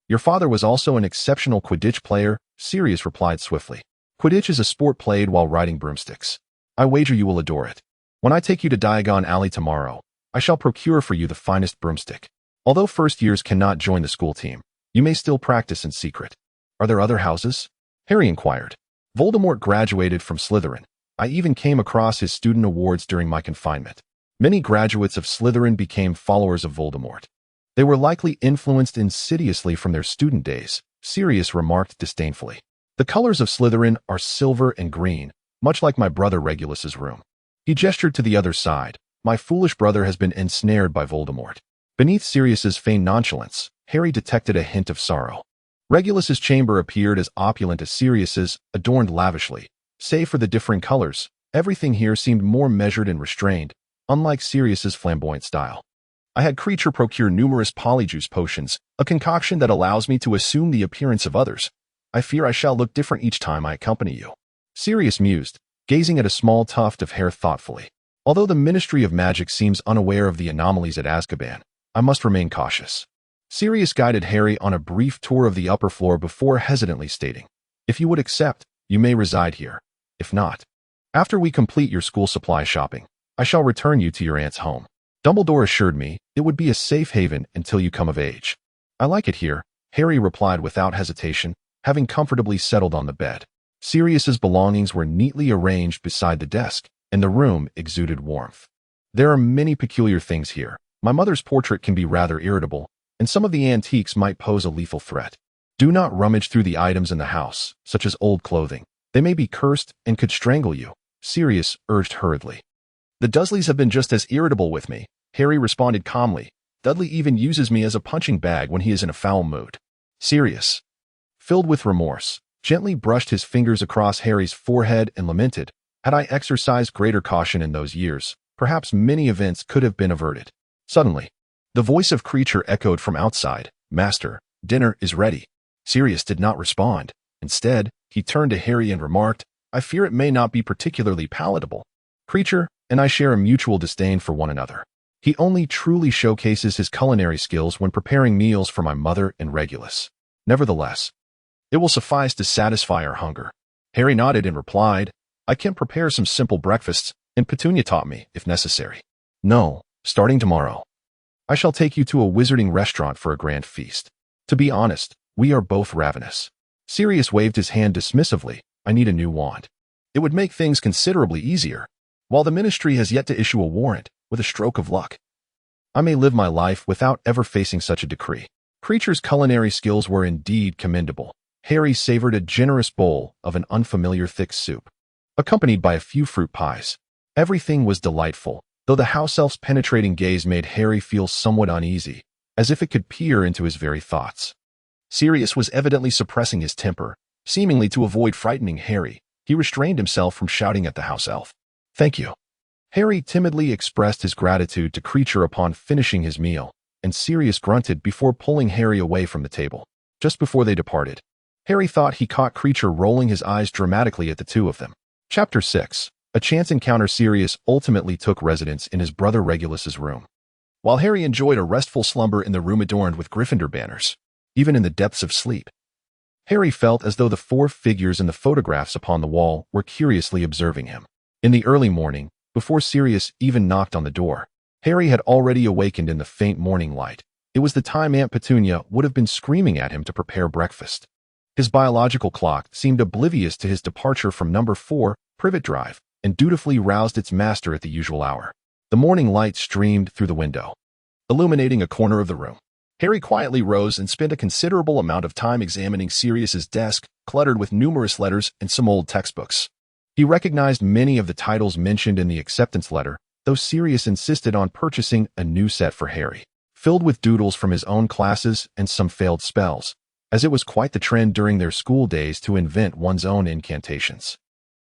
"Your father was also an exceptional Quidditch player," Sirius replied swiftly. "Quidditch is a sport played while riding broomsticks. I wager you will adore it. When I take you to Diagon Alley tomorrow, I shall procure for you the finest broomstick. Although first years cannot join the school team, you may still practice in secret." "Are there other houses?" Harry inquired. "Voldemort graduated from Slytherin. I even came across his student awards during my confinement. Many graduates of Slytherin became followers of Voldemort. They were likely influenced insidiously from their student days," Sirius remarked disdainfully. "The colors of Slytherin are silver and green, much like my brother Regulus's room." He gestured to the other side. "My foolish brother has been ensnared by Voldemort." Beneath Sirius's feigned nonchalance, Harry detected a hint of sorrow. Regulus's chamber appeared as opulent as Sirius's, adorned lavishly. Save for the differing colors, everything here seemed more measured and restrained, unlike Sirius's flamboyant style. "I had Creature procure numerous polyjuice potions, a concoction that allows me to assume the appearance of others. I fear I shall look different each time I accompany you." Sirius mused, gazing at a small tuft of hair thoughtfully. "Although the Ministry of Magic seems unaware of the anomalies at Azkaban, I must remain cautious." Sirius guided Harry on a brief tour of the upper floor before hesitantly stating, "If you would accept, you may reside here. If not, after we complete your school supply shopping, I shall return you to your aunt's home. Dumbledore assured me it would be a safe haven until you come of age." "I like it here," Harry replied without hesitation, having comfortably settled on the bed. Sirius's belongings were neatly arranged beside the desk, and the room exuded warmth. "There are many peculiar things here. My mother's portrait can be rather irritable, and some of the antiques might pose a lethal threat. Do not rummage through the items in the house, such as old clothing. They may be cursed and could strangle you," Sirius urged hurriedly. "The Dursleys have been just as irritable with me," Harry responded calmly. "Dudley even uses me as a punching bag when he is in a foul mood." Sirius, filled with remorse, gently brushed his fingers across Harry's forehead and lamented, "Had I exercised greater caution in those years, perhaps many events could have been averted." Suddenly, the voice of Creature echoed from outside. "Master, dinner is ready." Sirius did not respond. Instead, he turned to Harry and remarked, "I fear it may not be particularly palatable. Creature and I share a mutual disdain for one another. He only truly showcases his culinary skills when preparing meals for my mother and Regulus. Nevertheless, it will suffice to satisfy our hunger." Harry nodded and replied, "I can prepare some simple breakfasts, and Petunia taught me, if necessary. No, starting tomorrow, I shall take you to a wizarding restaurant for a grand feast. To be honest, we are both ravenous." Sirius waved his hand dismissively. "I need a new wand. It would make things considerably easier. While the Ministry has yet to issue a warrant, with a stroke of luck, I may live my life without ever facing such a decree." Creature's culinary skills were indeed commendable. Harry savored a generous bowl of an unfamiliar thick soup, accompanied by a few fruit pies. Everything was delightful, though the house elf's penetrating gaze made Harry feel somewhat uneasy, as if it could peer into his very thoughts. Sirius was evidently suppressing his temper. Seemingly to avoid frightening Harry, he restrained himself from shouting at the house elf. "Thank you." Harry timidly expressed his gratitude to Creature upon finishing his meal, and Sirius grunted before pulling Harry away from the table. Just before they departed, Harry thought he caught Creature rolling his eyes dramatically at the two of them. Chapter 6. A chance encounter. Sirius ultimately took residence in his brother Regulus's room. While Harry enjoyed a restful slumber in the room adorned with Gryffindor banners, even in the depths of sleep, Harry felt as though the four figures in the photographs upon the wall were curiously observing him. In the early morning, before Sirius even knocked on the door, Harry had already awakened in the faint morning light. It was the time Aunt Petunia would have been screaming at him to prepare breakfast. His biological clock seemed oblivious to his departure from number 4, Privet Drive, and dutifully roused its master at the usual hour. The morning light streamed through the window, illuminating a corner of the room. Harry quietly rose and spent a considerable amount of time examining Sirius's desk, cluttered with numerous letters and some old textbooks. He recognized many of the titles mentioned in the acceptance letter, though Sirius insisted on purchasing a new set for Harry, filled with doodles from his own classes and some failed spells, as it was quite the trend during their school days to invent one's own incantations.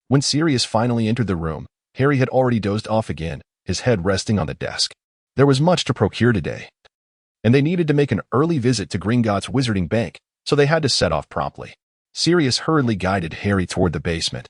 When Sirius finally entered the room, Harry had already dozed off again, his head resting on the desk. There was much to procure today, and they needed to make an early visit to Gringotts Wizarding Bank, so they had to set off promptly. Sirius hurriedly guided Harry toward the basement,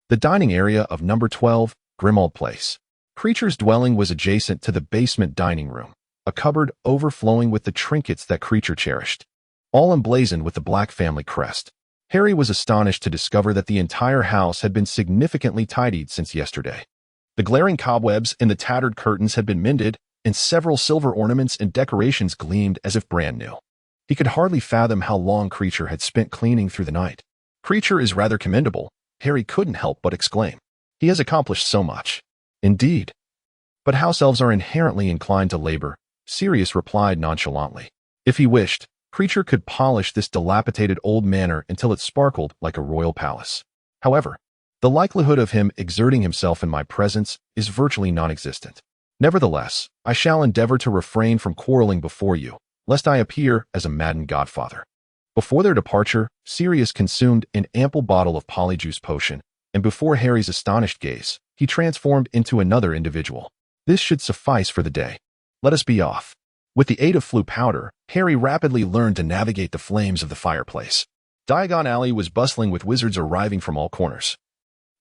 the dining area of number 12, Grimmauld Place. Creature's dwelling was adjacent to the basement dining room, a cupboard overflowing with the trinkets that Creature cherished, all emblazoned with the Black family crest. Harry was astonished to discover that the entire house had been significantly tidied since yesterday. The glaring cobwebs and the tattered curtains had been mended, and several silver ornaments and decorations gleamed as if brand new. He could hardly fathom how long Creature had spent cleaning through the night. Creature is rather commendable, Harry couldn't help but exclaim. He has accomplished so much. Indeed. But house elves are inherently inclined to labor, Sirius replied nonchalantly. If he wished, Creature could polish this dilapidated old manor until it sparkled like a royal palace. However, the likelihood of him exerting himself in my presence is virtually non-existent. Nevertheless, I shall endeavor to refrain from quarreling before you, lest I appear as a maddened godfather. Before their departure, Sirius consumed an ample bottle of polyjuice potion, and before Harry's astonished gaze, he transformed into another individual. This should suffice for the day. Let us be off. With the aid of flue powder, Harry rapidly learned to navigate the flames of the fireplace. Diagon Alley was bustling with wizards arriving from all corners,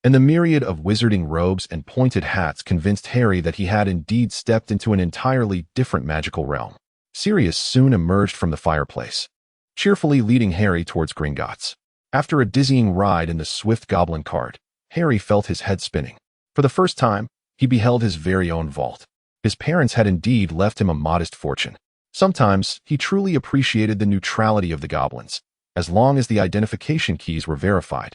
and the myriad of wizarding robes and pointed hats convinced Harry that he had indeed stepped into an entirely different magical realm. Sirius soon emerged from the fireplace, cheerfully leading Harry towards Gringotts. After a dizzying ride in the swift goblin cart, Harry felt his head spinning. For the first time, he beheld his very own vault. His parents had indeed left him a modest fortune. Sometimes he truly appreciated the neutrality of the goblins. As long as the identification keys were verified,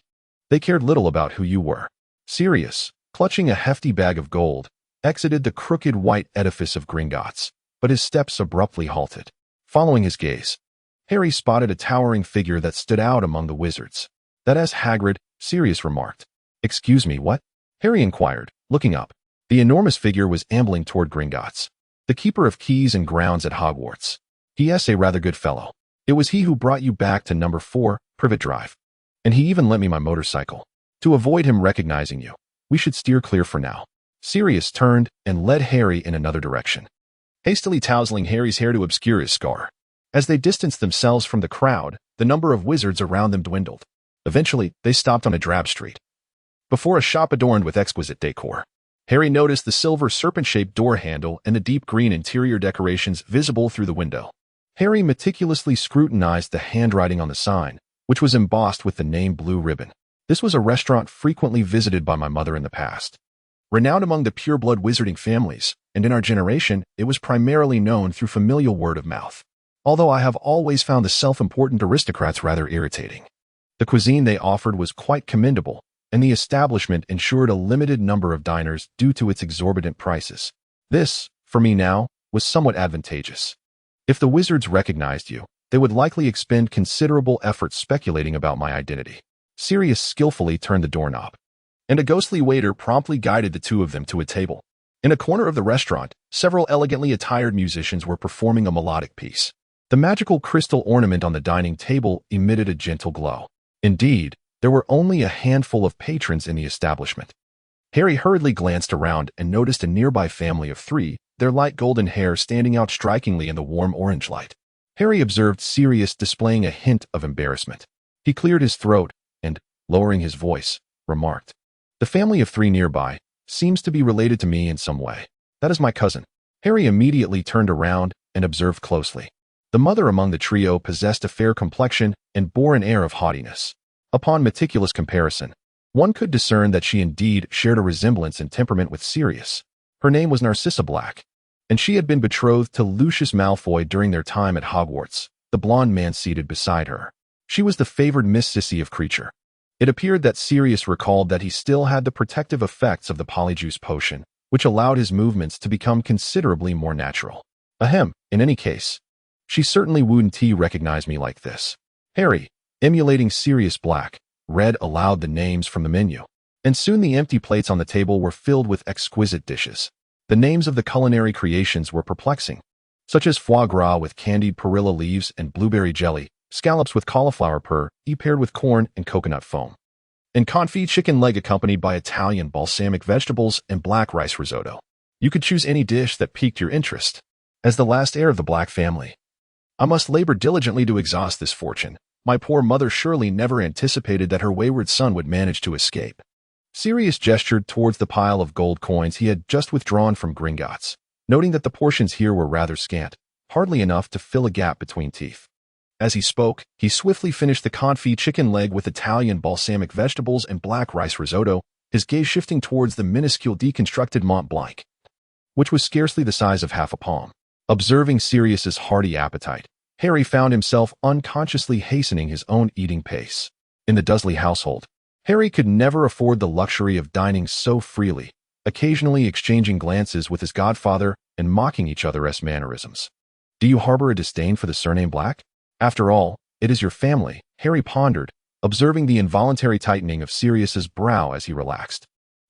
they cared little about who you were. Sirius, clutching a hefty bag of gold, exited the crooked white edifice of Gringotts, but his steps abruptly halted. Following his gaze, Harry spotted a towering figure that stood out among the wizards. "That is Hagrid," Sirius remarked. "Excuse me, what?" Harry inquired, looking up. The enormous figure was ambling toward Gringotts, the keeper of keys and grounds at Hogwarts. "He is a rather good fellow. It was he who brought you back to number 4, Privet Drive. And he even lent me my motorcycle. To avoid him recognizing you, we should steer clear for now." Sirius turned and led Harry in another direction, hastily tousling Harry's hair to obscure his scar. As they distanced themselves from the crowd, the number of wizards around them dwindled. Eventually, they stopped on a drab street, before a shop adorned with exquisite decor. Harry noticed the silver serpent-shaped door handle and the deep green interior decorations visible through the window. Harry meticulously scrutinized the handwriting on the sign, which was embossed with the name Blue Ribbon. "This was a restaurant frequently visited by my mother in the past. Renowned among the pure-blood wizarding families, and in our generation, it was primarily known through familial word of mouth. Although I have always found the self-important aristocrats rather irritating. The cuisine they offered was quite commendable, and the establishment ensured a limited number of diners due to its exorbitant prices. This, for me now, was somewhat advantageous. If the wizards recognized you, they would likely expend considerable effort speculating about my identity." Sirius skillfully turned the doorknob, and a ghostly waiter promptly guided the two of them to a table. In a corner of the restaurant, several elegantly attired musicians were performing a melodic piece. The magical crystal ornament on the dining table emitted a gentle glow. Indeed, there were only a handful of patrons in the establishment. Harry hurriedly glanced around and noticed a nearby family of 3, their light golden hair standing out strikingly in the warm orange light. Harry observed Sirius displaying a hint of embarrassment. He cleared his throat and, lowering his voice, remarked, "The family of 3 nearby seems to be related to me in some way. That is my cousin." Harry immediately turned around and observed closely. The mother among the trio possessed a fair complexion and bore an air of haughtiness. Upon meticulous comparison, one could discern that she indeed shared a resemblance in temperament with Sirius. Her name was Narcissa Black, and she had been betrothed to Lucius Malfoy during their time at Hogwarts, the blonde man seated beside her. She was the favored Miss Sissy of Creature. It appeared that Sirius recalled that he still had the protective effects of the polyjuice potion, which allowed his movements to become considerably more natural. Ahem, in any case, she certainly wouldn't recognize me like this. Harry, emulating Sirius Black, read aloud the names from the menu, and soon the empty plates on the table were filled with exquisite dishes. The names of the culinary creations were perplexing, such as foie gras with candied perilla leaves and blueberry jelly, scallops with cauliflower paired with corn and coconut foam, and confit chicken leg accompanied by Italian balsamic vegetables and black rice risotto. You could choose any dish that piqued your interest. As the last heir of the Black family, I must labor diligently to exhaust this fortune. My poor mother surely never anticipated that her wayward son would manage to escape." Sirius gestured towards the pile of gold coins he had just withdrawn from Gringotts, noting that the portions here were rather scant, hardly enough to fill a gap between teeth. As he spoke, he swiftly finished the confit chicken leg with Italian balsamic vegetables and black rice risotto, his gaze shifting towards the minuscule deconstructed Mont Blanc, which was scarcely the size of half a palm. Observing Sirius's hearty appetite, Harry found himself unconsciously hastening his own eating pace. In the Dursley household, Harry could never afford the luxury of dining so freely, occasionally exchanging glances with his godfather and mocking each other's mannerisms. "Do you harbor a disdain for the surname Black? After all, it is your family," Harry pondered, observing the involuntary tightening of Sirius's brow as he relaxed.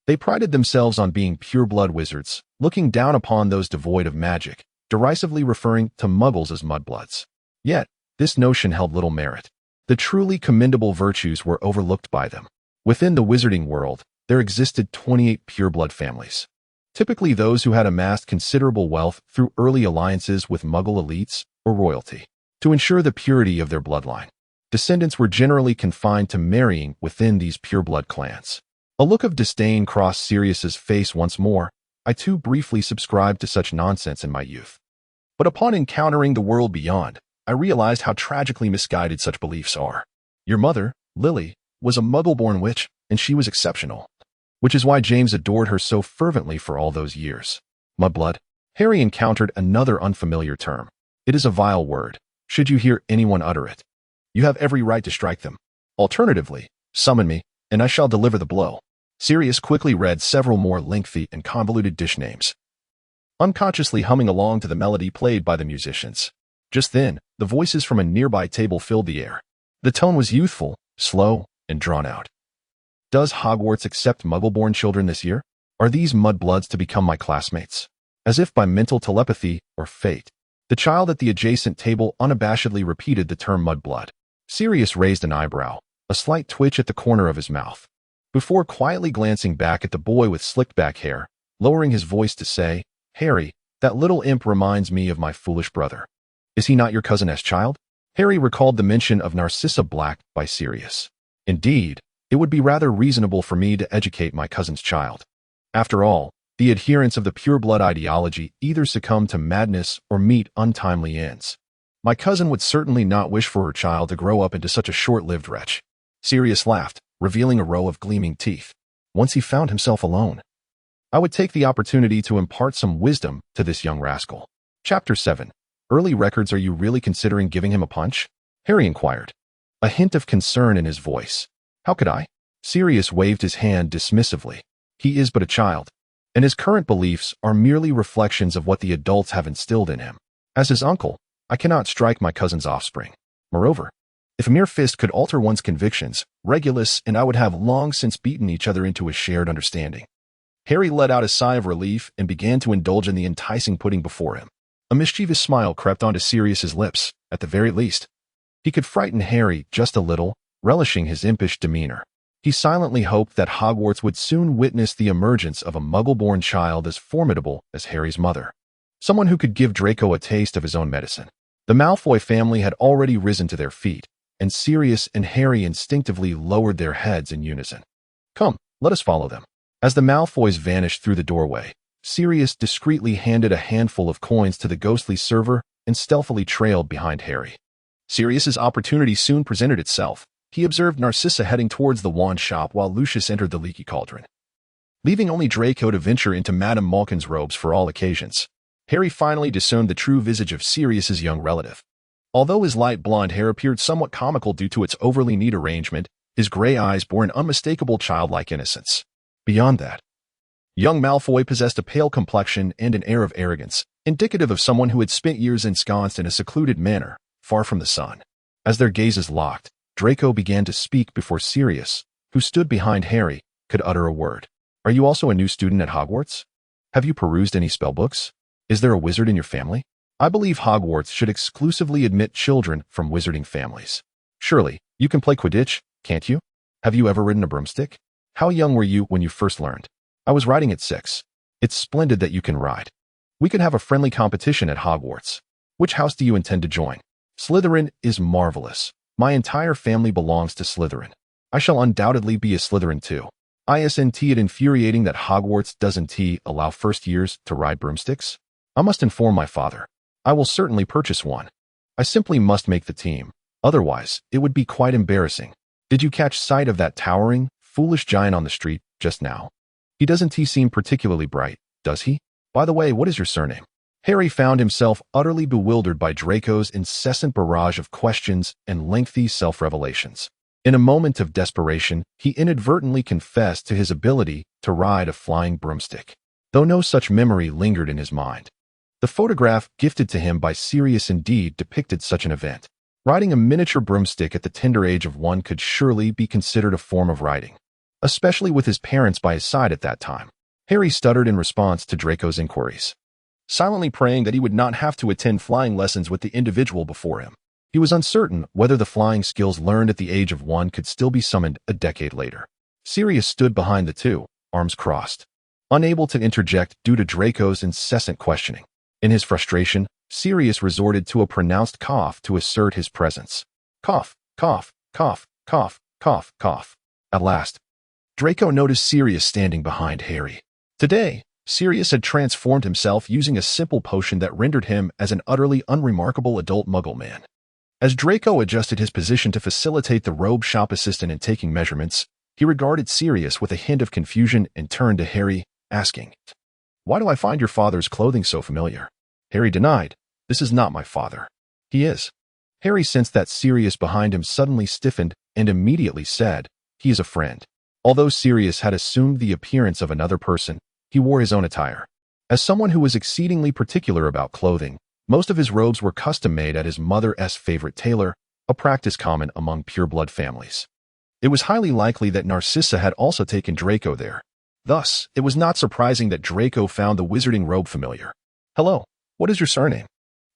They prided themselves on being pure-blood wizards, looking down upon those devoid of magic, derisively referring to muggles as mudbloods. Yet, this notion held little merit. The truly commendable virtues were overlooked by them. Within the wizarding world, there existed 28 pureblood families. Typically those who had amassed considerable wealth through early alliances with muggle elites or royalty. To ensure the purity of their bloodline, descendants were generally confined to marrying within these pureblood clans. A look of disdain crossed Sirius's face once more. I too briefly subscribed to such nonsense in my youth. But upon encountering the world beyond, I realized how tragically misguided such beliefs are. Your mother, Lily, was a muggle-born witch, and she was exceptional, which is why James adored her so fervently for all those years. Mudblood. Harry encountered another unfamiliar term. It is a vile word. Should you hear anyone utter it, you have every right to strike them. Alternatively, summon me, and I shall deliver the blow. Sirius quickly read several more lengthy and convoluted dish names, unconsciously humming along to the melody played by the musicians. Just then, the voices from a nearby table filled the air. The tone was youthful, slow, and drawn out. "Does Hogwarts accept muggle-born children this year? Are these mudbloods to become my classmates?" As if by mental telepathy or fate, the child at the adjacent table unabashedly repeated the term mudblood. Sirius raised an eyebrow, a slight twitch at the corner of his mouth, before quietly glancing back at the boy with slicked-back hair, lowering his voice to say, "Harry, that little imp reminds me of my foolish brother. Is he not your cousin's child?" Harry recalled the mention of Narcissa Black by Sirius. "Indeed, it would be rather reasonable for me to educate my cousin's child. After all, the adherents of the pure-blood ideology either succumb to madness or meet untimely ends. My cousin would certainly not wish for her child to grow up into such a short-lived wretch." Sirius laughed, revealing a row of gleaming teeth. Once he found himself alone, I would take the opportunity to impart some wisdom to this young rascal. Chapter 7. Early records. Are you really considering giving him a punch? Harry inquired, a hint of concern in his voice. How could I? Sirius waved his hand dismissively. He is but a child, and his current beliefs are merely reflections of what the adults have instilled in him. As his uncle, I cannot strike my cousin's offspring. Moreover, if a mere fist could alter one's convictions, Regulus and I would have long since beaten each other into a shared understanding. Harry let out a sigh of relief and began to indulge in the enticing pudding before him. A mischievous smile crept onto Sirius's lips. At the very least, he could frighten Harry just a little, relishing his impish demeanor. He silently hoped that Hogwarts would soon witness the emergence of a Muggle-born child as formidable as Harry's mother. Someone who could give Draco a taste of his own medicine. The Malfoy family had already risen to their feet, and Sirius and Harry instinctively lowered their heads in unison. "Come, let us follow them." As the Malfoys vanished through the doorway, Sirius discreetly handed a handful of coins to the ghostly server and stealthily trailed behind Harry. Sirius's opportunity soon presented itself. He observed Narcissa heading towards the wand shop while Lucius entered the leaky cauldron. Leaving only Draco to venture into Madame Malkin's robes for all occasions, Harry finally discerned the true visage of Sirius's young relative. Although his light blonde hair appeared somewhat comical due to its overly neat arrangement, his gray eyes bore an unmistakable childlike innocence. Beyond that, young Malfoy possessed a pale complexion and an air of arrogance, indicative of someone who had spent years ensconced in a secluded manner, far from the sun. As their gazes locked, Draco began to speak before Sirius, who stood behind Harry, could utter a word. "Are you also a new student at Hogwarts? Have you perused any spellbooks? Is there a wizard in your family? I believe Hogwarts should exclusively admit children from wizarding families. Surely, you can play Quidditch, can't you? Have you ever ridden a broomstick? How young were you when you first learned?" "I was riding at 6. It's splendid that you can ride. We could have a friendly competition at Hogwarts. Which house do you intend to join?" "Slytherin is marvelous. My entire family belongs to Slytherin. I shall undoubtedly be a Slytherin too. Isn't it infuriating that Hogwarts doesn't allow first years to ride broomsticks? I must inform my father. I will certainly purchase one. I simply must make the team. Otherwise, it would be quite embarrassing. Did you catch sight of that towering, foolish giant on the street just now? He doesn't seem particularly bright, does he? By the way, what is your surname?" Harry found himself utterly bewildered by Draco's incessant barrage of questions and lengthy self-revelations. In a moment of desperation, he inadvertently confessed to his ability to ride a flying broomstick, though no such memory lingered in his mind. The photograph gifted to him by Sirius indeed depicted such an event. Riding a miniature broomstick at the tender age of 1 could surely be considered a form of riding, especially with his parents by his side at that time. Harry stuttered in response to Draco's inquiries, silently praying that he would not have to attend flying lessons with the individual before him. He was uncertain whether the flying skills learned at the age of 1 could still be summoned a decade later. Sirius stood behind the two, arms crossed, unable to interject due to Draco's incessant questioning. In his frustration, Sirius resorted to a pronounced cough to assert his presence. Cough, cough, cough, cough, cough, cough. At last, Draco noticed Sirius standing behind Harry. Today, Sirius had transformed himself using a simple potion that rendered him as an utterly unremarkable adult Muggle man. As Draco adjusted his position to facilitate the robe shop assistant in taking measurements, he regarded Sirius with a hint of confusion and turned to Harry, asking, "Why do I find your father's clothing so familiar?" Harry denied, "This is not my father." "He is." Harry sensed that Sirius behind him suddenly stiffened and immediately said, "He is a friend." Although Sirius had assumed the appearance of another person, he wore his own attire. As someone who was exceedingly particular about clothing, most of his robes were custom-made at his mother's favorite tailor, a practice common among pureblood families. It was highly likely that Narcissa had also taken Draco there. Thus, it was not surprising that Draco found the wizarding robe familiar. "Hello, what is your surname?"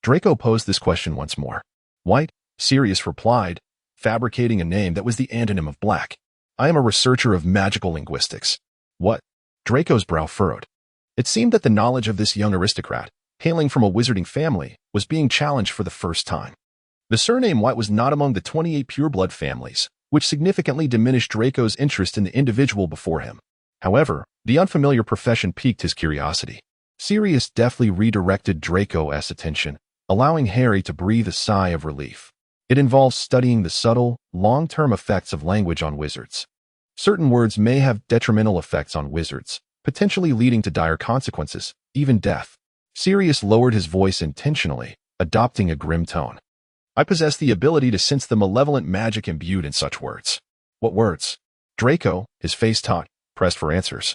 Draco posed this question once more. "White," Sirius replied, fabricating a name that was the antonym of black. "I am a researcher of magical linguistics." "What?" Draco's brow furrowed. It seemed that the knowledge of this young aristocrat, hailing from a wizarding family, was being challenged for the first time. The surname White was not among the 28 pureblood families, which significantly diminished Draco's interest in the individual before him. However, the unfamiliar profession piqued his curiosity. Sirius deftly redirected Draco's attention, allowing Harry to breathe a sigh of relief. It involves studying the subtle, long-term effects of language on wizards. Certain words may have detrimental effects on wizards, potentially leading to dire consequences, even death. Sirius lowered his voice intentionally, adopting a grim tone. "I possess the ability to sense the malevolent magic imbued in such words." "What words?" Draco, his face taut, pressed for answers,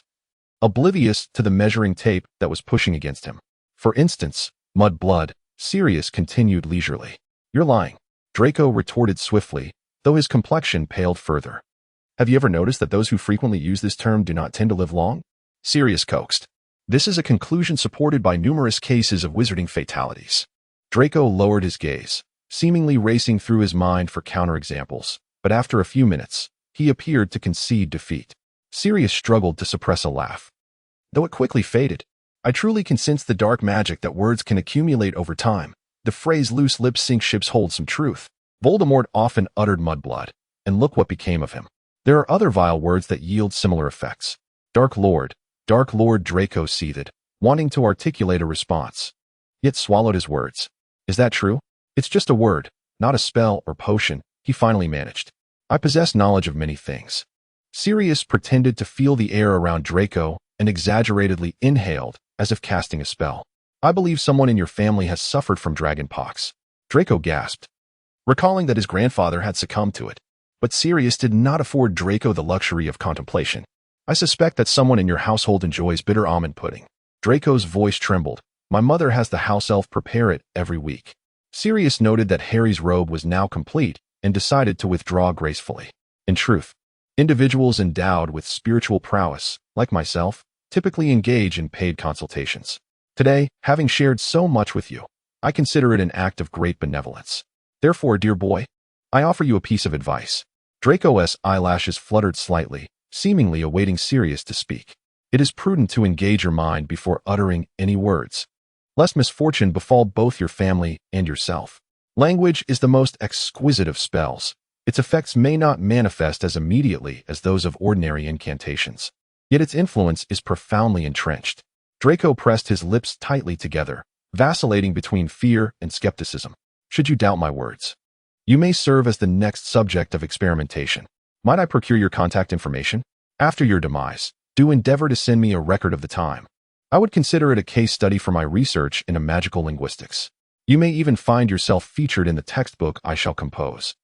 oblivious to the measuring tape that was pushing against him. "For instance, mud blood," Sirius continued leisurely. "You're lying," Draco retorted swiftly, though his complexion paled further. "Have you ever noticed that those who frequently use this term do not tend to live long?" Sirius coaxed. This is a conclusion supported by numerous cases of wizarding fatalities. Draco lowered his gaze, seemingly racing through his mind for counterexamples, but after a few minutes, He appeared to concede defeat. Sirius struggled to suppress a laugh, though it quickly faded. I truly can sense the dark magic that words can accumulate over time. The phrase loose lips sink ships holds some truth. Voldemort often uttered mudblood, and look what became of him. There are other vile words that yield similar effects. Dark Lord Draco seethed, wanting to articulate a response, yet swallowed his words. Is that true? It's just a word, not a spell or potion, he finally managed. I possess knowledge of many things. Sirius pretended to feel the air around Draco and exaggeratedly inhaled, as if casting a spell. I believe someone in your family has suffered from dragonpox. Draco gasped, recalling that his grandfather had succumbed to it. But Sirius did not afford Draco the luxury of contemplation. I suspect that someone in your household enjoys bitter almond pudding. Draco's voice trembled. My mother has the house elf prepare it every week. Sirius noted that Harry's robe was now complete and decided to withdraw gracefully. In truth, individuals endowed with spiritual prowess, like myself, typically engage in paid consultations. Today, having shared so much with you, I consider it an act of great benevolence. Therefore, dear boy, I offer you a piece of advice. Draco's eyelashes fluttered slightly, seemingly awaiting Sirius to speak. It is prudent to engage your mind before uttering any words, lest misfortune befall both your family and yourself. Language is the most exquisite of spells. Its effects may not manifest as immediately as those of ordinary incantations, yet its influence is profoundly entrenched. Draco pressed his lips tightly together, vacillating between fear and skepticism. Should you doubt my words, you may serve as the next subject of experimentation. Might I procure your contact information? After your demise, do endeavor to send me a record of the time. I would consider it a case study for my research in magical linguistics. You may even find yourself featured in the textbook I shall compose,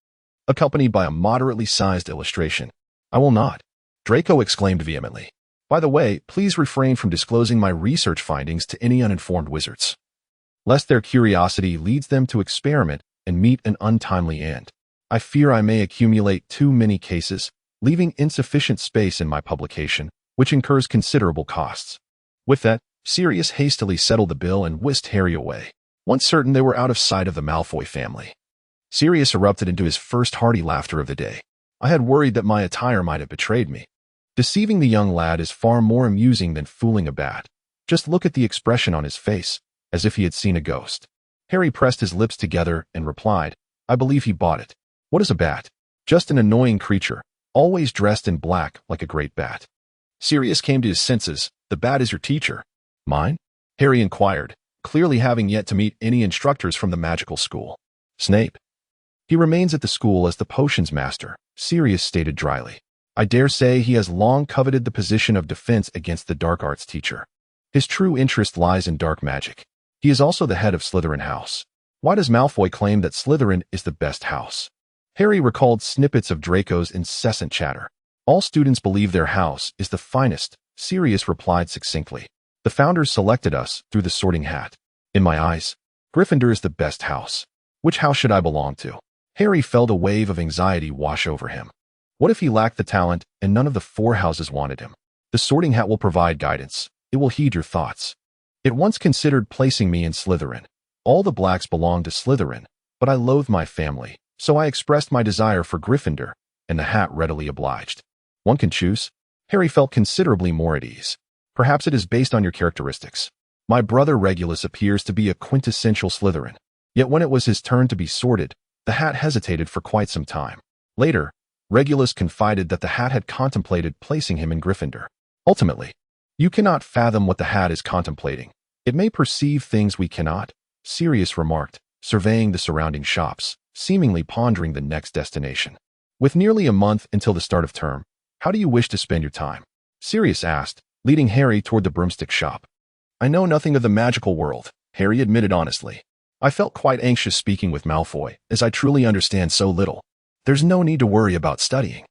accompanied by a moderately sized illustration. I will not, Draco exclaimed vehemently. By the way, please refrain from disclosing my research findings to any uninformed wizards, lest their curiosity leads them to experiment and meet an untimely end. I fear I may accumulate too many cases, leaving insufficient space in my publication, which incurs considerable costs. With that, Sirius hastily settled the bill and whisked Harry away. Once certain they were out of sight of the Malfoy family, Sirius erupted into his first hearty laughter of the day. I had worried that my attire might have betrayed me. Deceiving the young lad is far more amusing than fooling a bat. Just look at the expression on his face, as if he had seen a ghost. Harry pressed his lips together and replied, I believe he bought it. What is a bat? Just an annoying creature, always dressed in black like a great bat. Sirius came to his senses. The bat is your teacher. Mine? Harry inquired, clearly having yet to meet any instructors from the magical school. Snape. He remains at the school as the potions master, Sirius stated dryly. I dare say he has long coveted the position of defense against the dark arts teacher. His true interest lies in dark magic. He is also the head of Slytherin House. Why does Malfoy claim that Slytherin is the best house? Harry recalled snippets of Draco's incessant chatter. All students believe their house is the finest, Sirius replied succinctly. The founders selected us through the sorting hat. In my eyes, Gryffindor is the best house. Which house should I belong to? Harry felt a wave of anxiety wash over him. What if he lacked the talent and none of the 4 houses wanted him? The sorting hat will provide guidance. It will heed your thoughts. It once considered placing me in Slytherin. All the blacks belong to Slytherin, but I loathe my family, so I expressed my desire for Gryffindor, and the hat readily obliged. One can choose. Harry felt considerably more at ease. Perhaps it is based on your characteristics. My brother Regulus appears to be a quintessential Slytherin. Yet when it was his turn to be sorted, the hat hesitated for quite some time. Later, Regulus confided that the hat had contemplated placing him in Gryffindor. Ultimately, you cannot fathom what the hat is contemplating. It may perceive things we cannot, Sirius remarked, surveying the surrounding shops, seemingly pondering the next destination. With nearly a month until the start of term, how do you wish to spend your time? Sirius asked, leading Harry toward the broomstick shop. I know nothing of the magical world, Harry admitted honestly. I felt quite anxious speaking with Malfoy, as I truly understand so little. There's no need to worry about studying.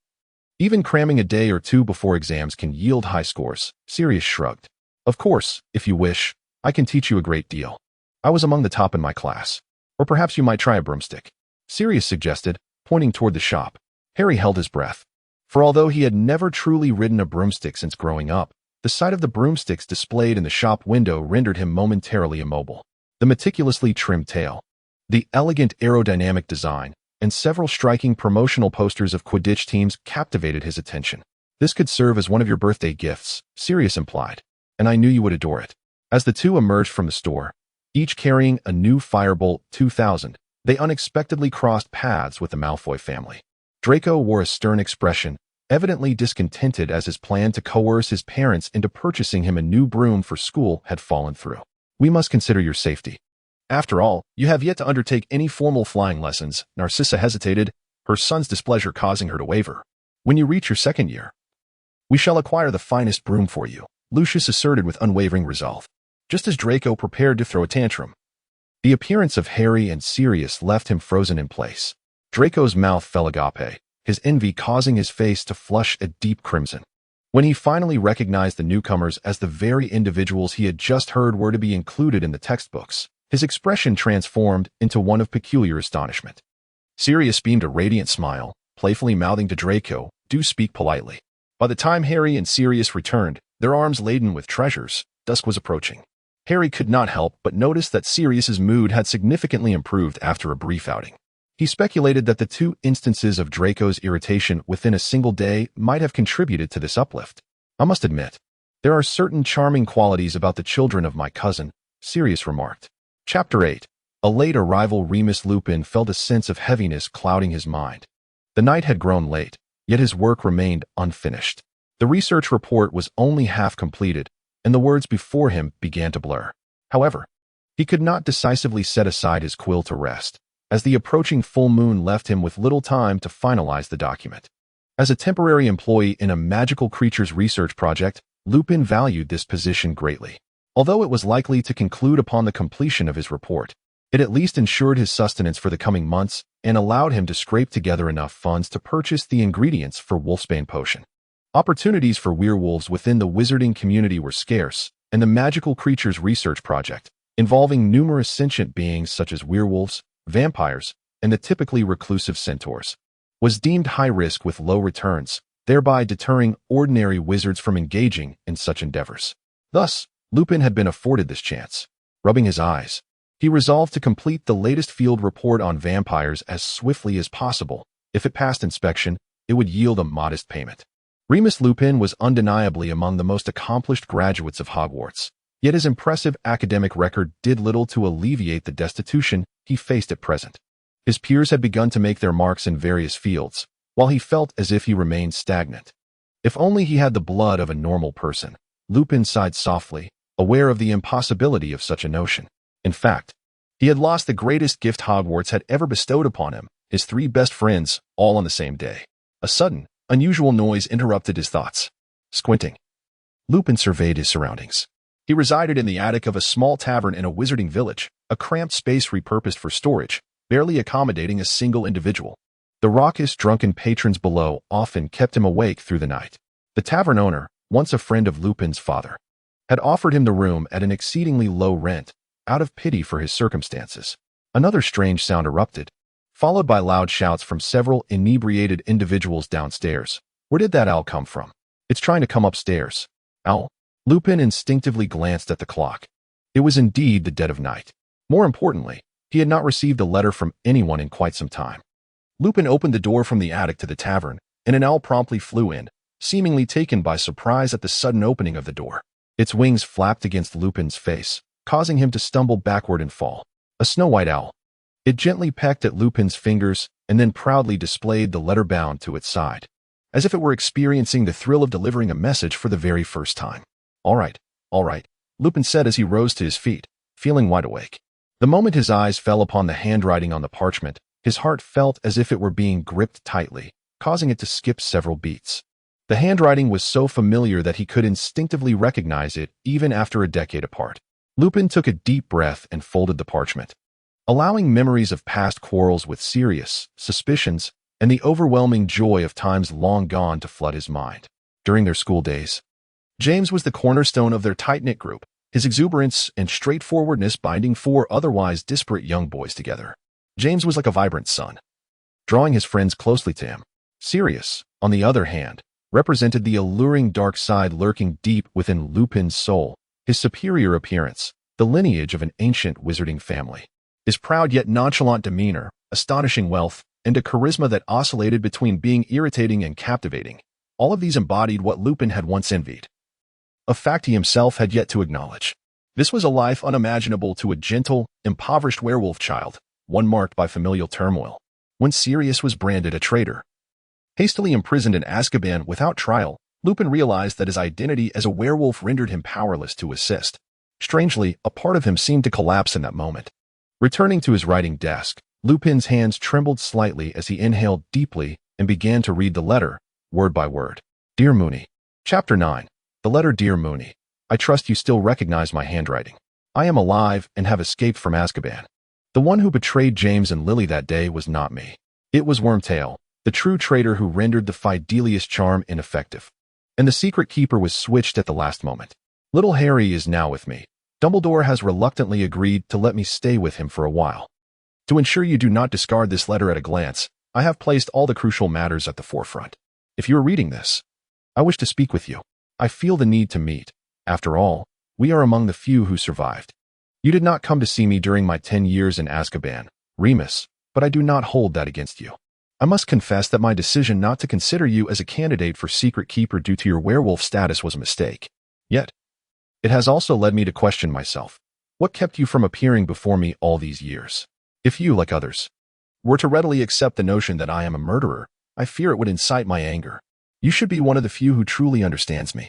Even cramming a day or two before exams can yield high scores, Sirius shrugged. Of course, if you wish, I can teach you a great deal. I was among the top in my class. Or perhaps you might try a broomstick, Sirius suggested, pointing toward the shop. Harry held his breath. For although he had never truly ridden a broomstick since growing up, the sight of the broomsticks displayed in the shop window rendered him momentarily immobile. The meticulously trimmed tail, the elegant aerodynamic design, and several striking promotional posters of Quidditch teams captivated his attention. "This could serve as one of your birthday gifts," Sirius implied, "and I knew you would adore it." As the two emerged from the store, each carrying a new Firebolt 2000, they unexpectedly crossed paths with the Malfoy family. Draco wore a stern expression, evidently discontented as his plan to coerce his parents into purchasing him a new broom for school had fallen through. "We must consider your safety. After all, you have yet to undertake any formal flying lessons." Narcissa hesitated, her son's displeasure causing her to waver. "When you reach your second year, we shall acquire the finest broom for you," Lucius asserted with unwavering resolve. Just as Draco prepared to throw a tantrum, the appearance of Harry and Sirius left him frozen in place. Draco's mouth fell agape, his envy causing his face to flush a deep crimson. When he finally recognized the newcomers as the very individuals he had just heard were to be included in the textbooks, his expression transformed into one of peculiar astonishment. Sirius beamed a radiant smile, playfully mouthing to Draco, "Do speak politely." By the time Harry and Sirius returned, their arms laden with treasures, dusk was approaching. Harry could not help but notice that Sirius's mood had significantly improved after a brief outing. He speculated that the two instances of Draco's irritation within a single day might have contributed to this uplift. "I must admit, there are certain charming qualities about the children of my cousin," Sirius remarked. Chapter 8. A late arrival. Remus Lupin felt a sense of heaviness clouding his mind. The night had grown late, yet his work remained unfinished. The research report was only half completed, and the words before him began to blur. However, he could not decisively set aside his quill to rest, as the approaching full moon left him with little time to finalize the document. As a temporary employee in a magical creatures research project, Lupin valued this position greatly. Although it was likely to conclude upon the completion of his report, it at least ensured his sustenance for the coming months and allowed him to scrape together enough funds to purchase the ingredients for Wolfsbane potion. Opportunities for werewolves within the wizarding community were scarce, and the magical creatures research project, involving numerous sentient beings such as werewolves, vampires, and the typically reclusive centaurs, was deemed high risk with low returns, thereby deterring ordinary wizards from engaging in such endeavors. Thus, Lupin had been afforded this chance. Rubbing his eyes, he resolved to complete the latest field report on vampires as swiftly as possible. If it passed inspection, it would yield a modest payment. Remus Lupin was undeniably among the most accomplished graduates of Hogwarts, yet his impressive academic record did little to alleviate the destitution he faced at present. His peers had begun to make their marks in various fields, while he felt as if he remained stagnant. If only he had the blood of a normal person, Lupin sighed softly, aware of the impossibility of such a notion. In fact, he had lost the greatest gift Hogwarts had ever bestowed upon him, his three best friends, all on the same day. A sudden, unusual noise interrupted his thoughts. Squinting, Lupin surveyed his surroundings. He resided in the attic of a small tavern in a wizarding village, a cramped space repurposed for storage, barely accommodating a single individual. The raucous, drunken patrons below often kept him awake through the night. The tavern owner, once a friend of Lupin's father, had offered him the room at an exceedingly low rent, out of pity for his circumstances. Another strange sound erupted, followed by loud shouts from several inebriated individuals downstairs. Where did that owl come from? It's trying to come upstairs. Owl? Lupin instinctively glanced at the clock. It was indeed the dead of night. More importantly, he had not received a letter from anyone in quite some time. Lupin opened the door from the attic to the tavern, and an owl promptly flew in, seemingly taken by surprise at the sudden opening of the door. Its wings flapped against Lupin's face, causing him to stumble backward and fall. A snow-white owl. It gently pecked at Lupin's fingers and then proudly displayed the letter bound to its side, as if it were experiencing the thrill of delivering a message for the very first time. All right, Lupin said as he rose to his feet, feeling wide awake. The moment his eyes fell upon the handwriting on the parchment, his heart felt as if it were being gripped tightly, causing it to skip several beats. The handwriting was so familiar that he could instinctively recognize it even after a decade apart. Lupin took a deep breath and folded the parchment, allowing memories of past quarrels with Sirius, suspicions, and the overwhelming joy of times long gone to flood his mind. During their school days, James was the cornerstone of their tight-knit group, his exuberance and straightforwardness binding four otherwise disparate young boys together. James was like a vibrant sun, drawing his friends closely to him. Sirius, on the other hand, represented the alluring dark side lurking deep within Lupin's soul, his superior appearance, the lineage of an ancient wizarding family. His proud yet nonchalant demeanor, astonishing wealth, and a charisma that oscillated between being irritating and captivating. All of these embodied what Lupin had once envied, a fact he himself had yet to acknowledge. This was a life unimaginable to a gentle, impoverished werewolf child, one marked by familial turmoil. When Sirius was branded a traitor, hastily imprisoned in Azkaban without trial, Lupin realized that his identity as a werewolf rendered him powerless to assist. Strangely, a part of him seemed to collapse in that moment. Returning to his writing desk, Lupin's hands trembled slightly as he inhaled deeply and began to read the letter, word by word. Dear Moony. Chapter 9. The letter. Dear Moony, I trust you still recognize my handwriting. I am alive and have escaped from Azkaban. The one who betrayed James and Lily that day was not me. It was Wormtail, the true traitor who rendered the Fidelius charm ineffective. And the secret keeper was switched at the last moment. Little Harry is now with me. Dumbledore has reluctantly agreed to let me stay with him for a while. To ensure you do not discard this letter at a glance, I have placed all the crucial matters at the forefront. If you are reading this, I wish to speak with you. I feel the need to meet. After all, we are among the few who survived. You did not come to see me during my 10 years in Azkaban, Remus, but I do not hold that against you. I must confess that my decision not to consider you as a candidate for Secret Keeper due to your werewolf status was a mistake. Yet, it has also led me to question myself. What kept you from appearing before me all these years? If you, like others, were to readily accept the notion that I am a murderer, I fear it would incite my anger. You should be one of the few who truly understands me.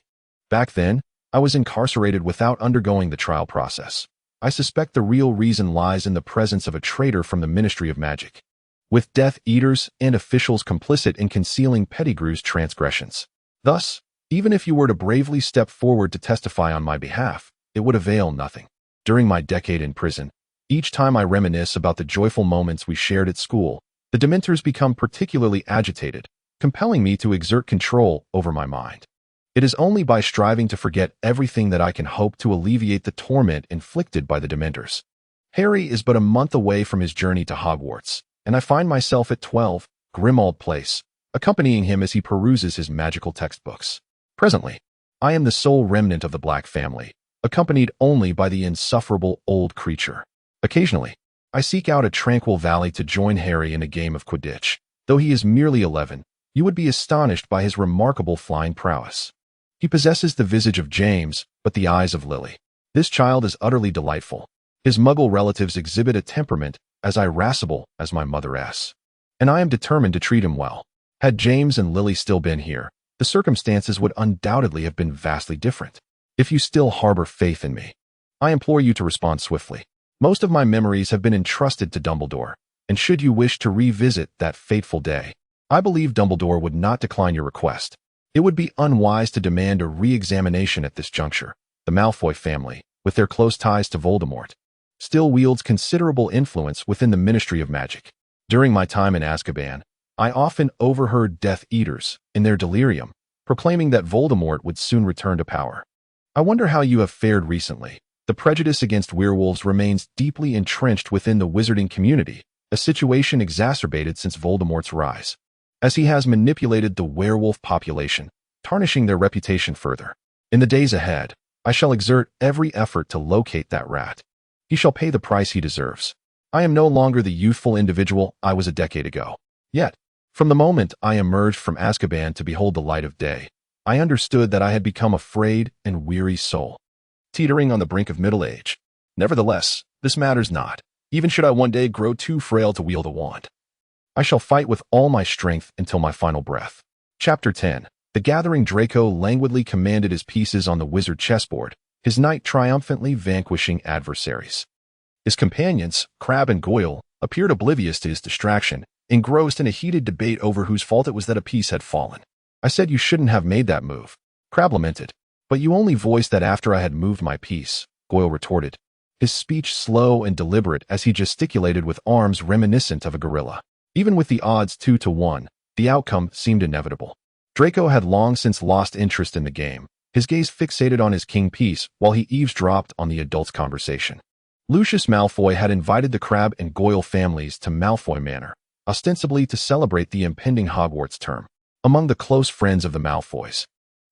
Back then, I was incarcerated without undergoing the trial process. I suspect the real reason lies in the presence of a traitor from the Ministry of Magic, with Death Eaters and officials complicit in concealing Pettigrew's transgressions. Thus, even if you were to bravely step forward to testify on my behalf, it would avail nothing. During my decade in prison, each time I reminisce about the joyful moments we shared at school, the Dementors become particularly agitated, compelling me to exert control over my mind. It is only by striving to forget everything that I can hope to alleviate the torment inflicted by the Dementors. Harry is but a month away from his journey to Hogwarts, and I find myself at 12, Grimmauld Place, accompanying him as he peruses his magical textbooks. Presently, I am the sole remnant of the Black family, accompanied only by the insufferable old creature. Occasionally, I seek out a tranquil valley to join Harry in a game of Quidditch. Though he is merely 11, you would be astonished by his remarkable flying prowess. He possesses the visage of James, but the eyes of Lily. This child is utterly delightful. His Muggle relatives exhibit a temperament as irascible as my mother S. And I am determined to treat him well. Had James and Lily still been here, the circumstances would undoubtedly have been vastly different. If you still harbor faith in me, I implore you to respond swiftly. Most of my memories have been entrusted to Dumbledore, and should you wish to revisit that fateful day, I believe Dumbledore would not decline your request. It would be unwise to demand a re-examination at this juncture. The Malfoy family, with their close ties to Voldemort, still wields considerable influence within the Ministry of Magic. During my time in Azkaban, I often overheard Death Eaters, in their delirium, proclaiming that Voldemort would soon return to power. I wonder how you have fared recently. The prejudice against werewolves remains deeply entrenched within the wizarding community, a situation exacerbated since Voldemort's rise, as he has manipulated the werewolf population, tarnishing their reputation further. In the days ahead, I shall exert every effort to locate that rat. He shall pay the price he deserves. I am no longer the youthful individual I was a decade ago. Yet, from the moment I emerged from Azkaban to behold the light of day, I understood that I had become a frayed and weary soul, teetering on the brink of middle age. Nevertheless, this matters not, even should I one day grow too frail to wield a wand. I shall fight with all my strength until my final breath. Chapter 10. The gathering Draco languidly commanded his pieces on the wizard chessboard, his knight triumphantly vanquishing adversaries. His companions, Crabbe and Goyle, appeared oblivious to his distraction, engrossed in a heated debate over whose fault it was that a piece had fallen. I said you shouldn't have made that move. Crabbe lamented. But you only voiced that after I had moved my piece, Goyle retorted, his speech slow and deliberate as he gesticulated with arms reminiscent of a gorilla. Even with the odds 2-1, the outcome seemed inevitable. Draco had long since lost interest in the game, his gaze fixated on his king piece while he eavesdropped on the adults' conversation. Lucius Malfoy had invited the Crabbe and Goyle families to Malfoy Manor, ostensibly to celebrate the impending Hogwarts term. Among the close friends of the Malfoys,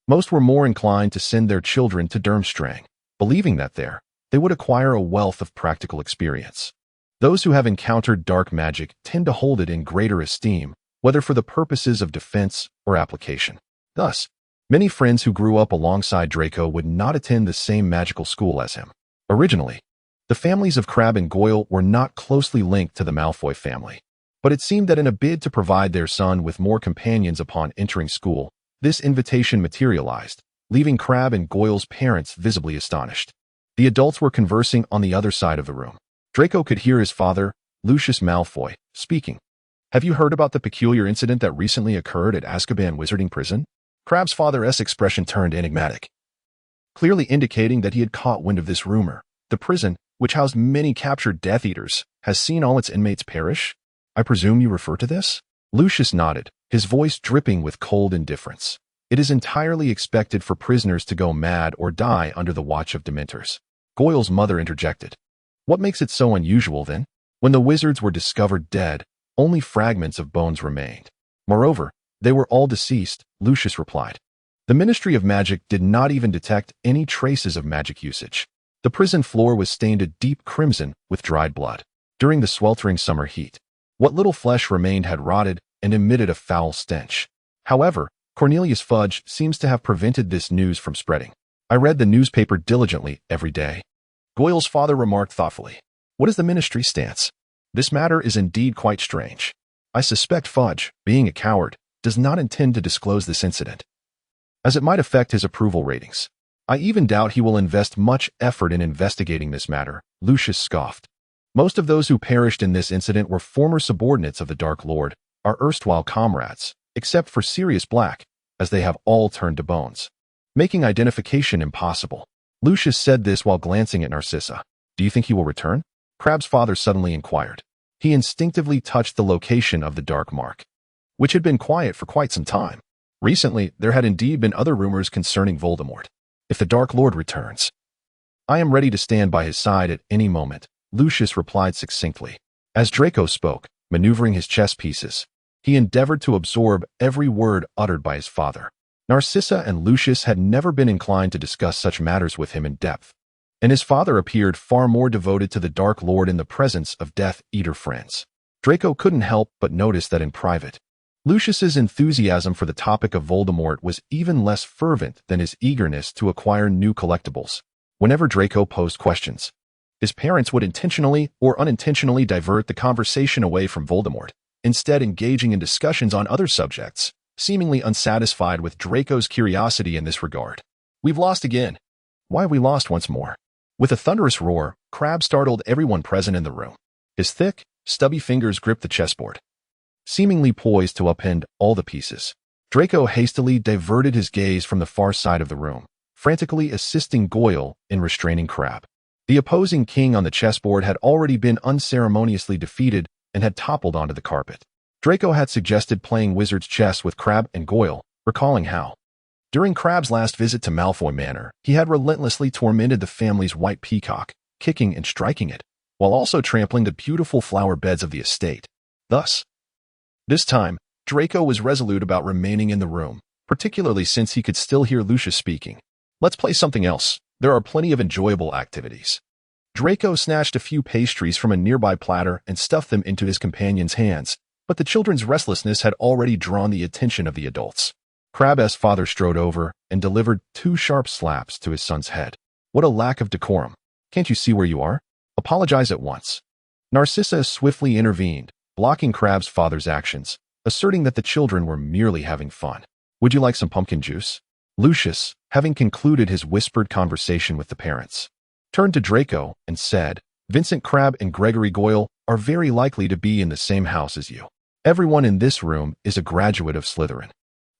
most were more inclined to send their children to Durmstrang, believing that there, they would acquire a wealth of practical experience. Those who have encountered dark magic tend to hold it in greater esteem, whether for the purposes of defense or application. Thus, many friends who grew up alongside Draco would not attend the same magical school as him. Originally, the families of Crabbe and Goyle were not closely linked to the Malfoy family, but it seemed that in a bid to provide their son with more companions upon entering school, this invitation materialized, leaving Crabbe and Goyle's parents visibly astonished. The adults were conversing on the other side of the room. Draco could hear his father, Lucius Malfoy, speaking. "Have you heard about the peculiar incident that recently occurred at Azkaban Wizarding Prison?" Crabbe's father's expression turned enigmatic, clearly indicating that he had caught wind of this rumor. "The prison, which housed many captured Death Eaters, has seen all its inmates perish? I presume you refer to this?" Lucius nodded, his voice dripping with cold indifference. "It is entirely expected for prisoners to go mad or die under the watch of Dementors." Goyle's mother interjected. "What makes it so unusual, then? When the wizards were discovered dead, only fragments of bones remained. Moreover, they were all deceased," Lucius replied. "The Ministry of Magic did not even detect any traces of magic usage. The prison floor was stained a deep crimson with dried blood. During the sweltering summer heat, what little flesh remained had rotted and emitted a foul stench. However, Cornelius Fudge seems to have prevented this news from spreading. I read the newspaper diligently every day." Goyle's father remarked thoughtfully. "What is the ministry's stance? This matter is indeed quite strange. I suspect Fudge, being a coward, does not intend to disclose this incident, as it might affect his approval ratings. I even doubt he will invest much effort in investigating this matter," Lucius scoffed. "Most of those who perished in this incident were former subordinates of the Dark Lord, our erstwhile comrades, except for Sirius Black, as they have all turned to bones, making identification impossible." Lucius said this while glancing at Narcissa. "Do you think he will return?" Crabbe's father suddenly inquired. He instinctively touched the location of the dark mark, which had been quiet for quite some time. Recently, there had indeed been other rumors concerning Voldemort. "If the Dark Lord returns, I am ready to stand by his side at any moment," Lucius replied succinctly. As Draco spoke, maneuvering his chess pieces, he endeavored to absorb every word uttered by his father. Narcissa and Lucius had never been inclined to discuss such matters with him in depth, and his father appeared far more devoted to the Dark Lord in the presence of Death Eater friends. Draco couldn't help but notice that in private, Lucius's enthusiasm for the topic of Voldemort was even less fervent than his eagerness to acquire new collectibles. Whenever Draco posed questions, his parents would intentionally or unintentionally divert the conversation away from Voldemort, instead engaging in discussions on other subjects, seemingly unsatisfied with Draco's curiosity in this regard. "We've lost again. Why have we lost once more?" With a thunderous roar, Crabbe startled everyone present in the room. His thick, stubby fingers gripped the chessboard, seemingly poised to upend all the pieces. Draco hastily diverted his gaze from the far side of the room, frantically assisting Goyle in restraining Crabbe. The opposing king on the chessboard had already been unceremoniously defeated and had toppled onto the carpet. Draco had suggested playing wizard's chess with Crabbe and Goyle, recalling how, during Crabbe's last visit to Malfoy Manor, he had relentlessly tormented the family's white peacock, kicking and striking it, while also trampling the beautiful flower beds of the estate. Thus, this time, Draco was resolute about remaining in the room, particularly since he could still hear Lucius speaking. "Let's play something else. There are plenty of enjoyable activities." Draco snatched a few pastries from a nearby platter and stuffed them into his companion's hands, but the children's restlessness had already drawn the attention of the adults. Crabbe's father strode over and delivered 2 sharp slaps to his son's head. "What a lack of decorum. Can't you see where you are? Apologize at once." Narcissa swiftly intervened, blocking Crabbe's father's actions, asserting that the children were merely having fun. "Would you like some pumpkin juice?" Lucius, having concluded his whispered conversation with the parents, turned to Draco and said, "Vincent Crabbe and Gregory Goyle are very likely to be in the same house as you. Everyone in this room is a graduate of Slytherin."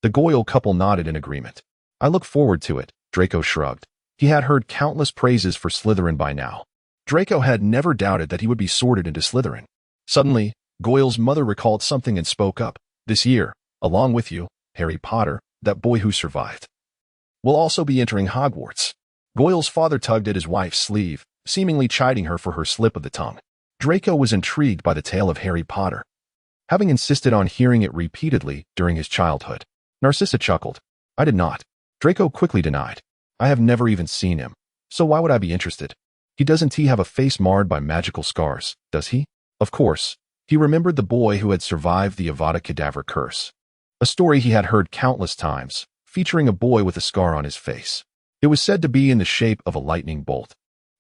The Goyle couple nodded in agreement. "I look forward to it," Draco shrugged. He had heard countless praises for Slytherin by now. Draco had never doubted that he would be sorted into Slytherin. Suddenly, Goyle's mother recalled something and spoke up. "This year, along with you, Harry Potter, that boy who survived, will also be entering Hogwarts." Goyle's father tugged at his wife's sleeve, seemingly chiding her for her slip of the tongue. Draco was intrigued by the tale of Harry Potter, having insisted on hearing it repeatedly during his childhood. Narcissa chuckled. "I did not." Draco quickly denied. "I have never even seen him, so why would I be interested?" Doesn't he have a face marred by magical scars, does he? Of course. He remembered the boy who had survived the Avada Kedavra curse. A story he had heard countless times, featuring a boy with a scar on his face. It was said to be in the shape of a lightning bolt.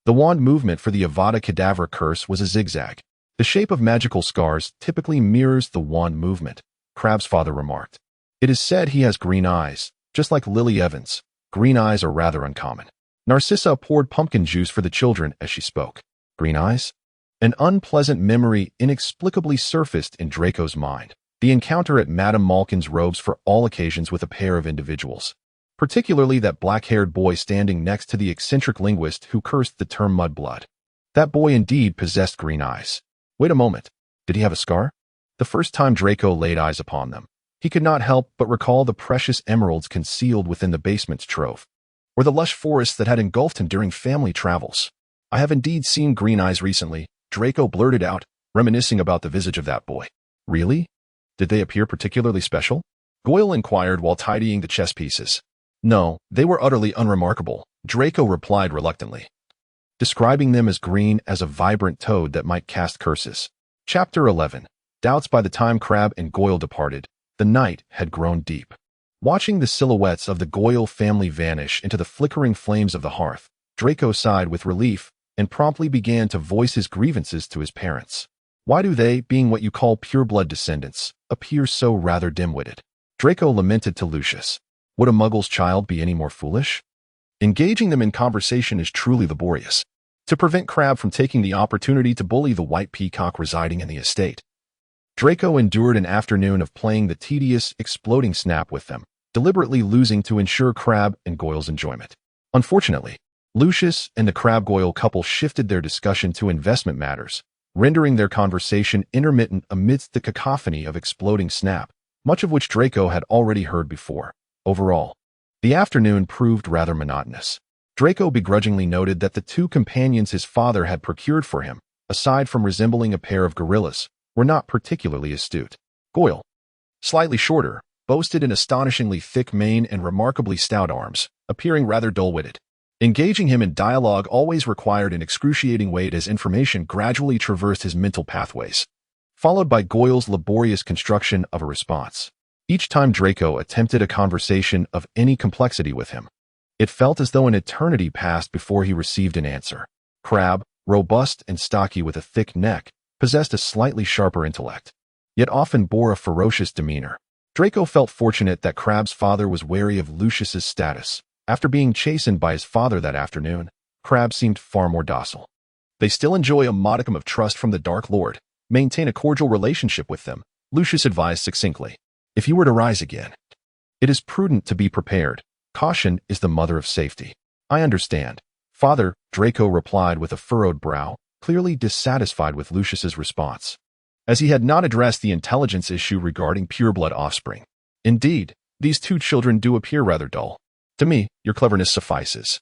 The wand movement for the Avada Kedavra curse was a zigzag. The shape of magical scars typically mirrors the wand movement, Crabbe's father remarked. It is said he has green eyes, just like Lily Evans. Green eyes are rather uncommon. Narcissa poured pumpkin juice for the children as she spoke. Green eyes? An unpleasant memory inexplicably surfaced in Draco's mind. The encounter at Madame Malkin's robes for all occasions with a pair of individuals. Particularly that black-haired boy standing next to the eccentric linguist who cursed the term mudblood. That boy indeed possessed green eyes. Wait a moment. Did he have a scar? The first time Draco laid eyes upon them, he could not help but recall the precious emeralds concealed within the basement's trove, or the lush forests that had engulfed him during family travels. I have indeed seen green eyes recently, Draco blurted out, reminiscing about the visage of that boy. Really? Did they appear particularly special? Goyle inquired while tidying the chess pieces. No, they were utterly unremarkable, Draco replied reluctantly, describing them as green as a vibrant toad that might cast curses. Chapter 11. Doubts. By the time Crabbe and Goyle departed, the night had grown deep. Watching the silhouettes of the Goyle family vanish into the flickering flames of the hearth, Draco sighed with relief and promptly began to voice his grievances to his parents. Why do they, being what you call pure-blood descendants, appear so rather dim-witted? Draco lamented to Lucius. Would a muggle's child be any more foolish? Engaging them in conversation is truly laborious. To prevent Crabbe from taking the opportunity to bully the white peacock residing in the estate, Draco endured an afternoon of playing the tedious, exploding snap with them, deliberately losing to ensure Crabbe and Goyle's enjoyment. Unfortunately, Lucius and the Crabbe-Goyle couple shifted their discussion to investment matters, rendering their conversation intermittent amidst the cacophony of exploding snap, much of which Draco had already heard before. Overall, the afternoon proved rather monotonous. Draco begrudgingly noted that the two companions his father had procured for him, aside from resembling a pair of gorillas, were not particularly astute. Goyle, slightly shorter, boasted an astonishingly thick mane and remarkably stout arms, appearing rather dull-witted. Engaging him in dialogue always required an excruciating wait as information gradually traversed his mental pathways, followed by Goyle's laborious construction of a response. Each time Draco attempted a conversation of any complexity with him, it felt as though an eternity passed before he received an answer. Crabbe, robust and stocky with a thick neck, possessed a slightly sharper intellect, yet often bore a ferocious demeanor. Draco felt fortunate that Crabbe's father was wary of Lucius's status. After being chastened by his father that afternoon, Crabbe seemed far more docile. They still enjoy a modicum of trust from the Dark Lord. Maintain a cordial relationship with them, Lucius advised succinctly. If you were to rise again, it is prudent to be prepared. Caution is the mother of safety. I understand, Father, Draco replied with a furrowed brow, clearly dissatisfied with Lucius's response, as he had not addressed the intelligence issue regarding pureblood offspring. Indeed, these two children do appear rather dull. To me, your cleverness suffices.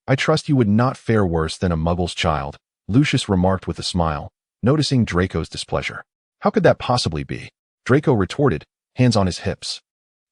I trust you would not fare worse than a muggle's child, Lucius remarked with a smile, noticing Draco's displeasure. How could that possibly be? Draco retorted, hands on his hips.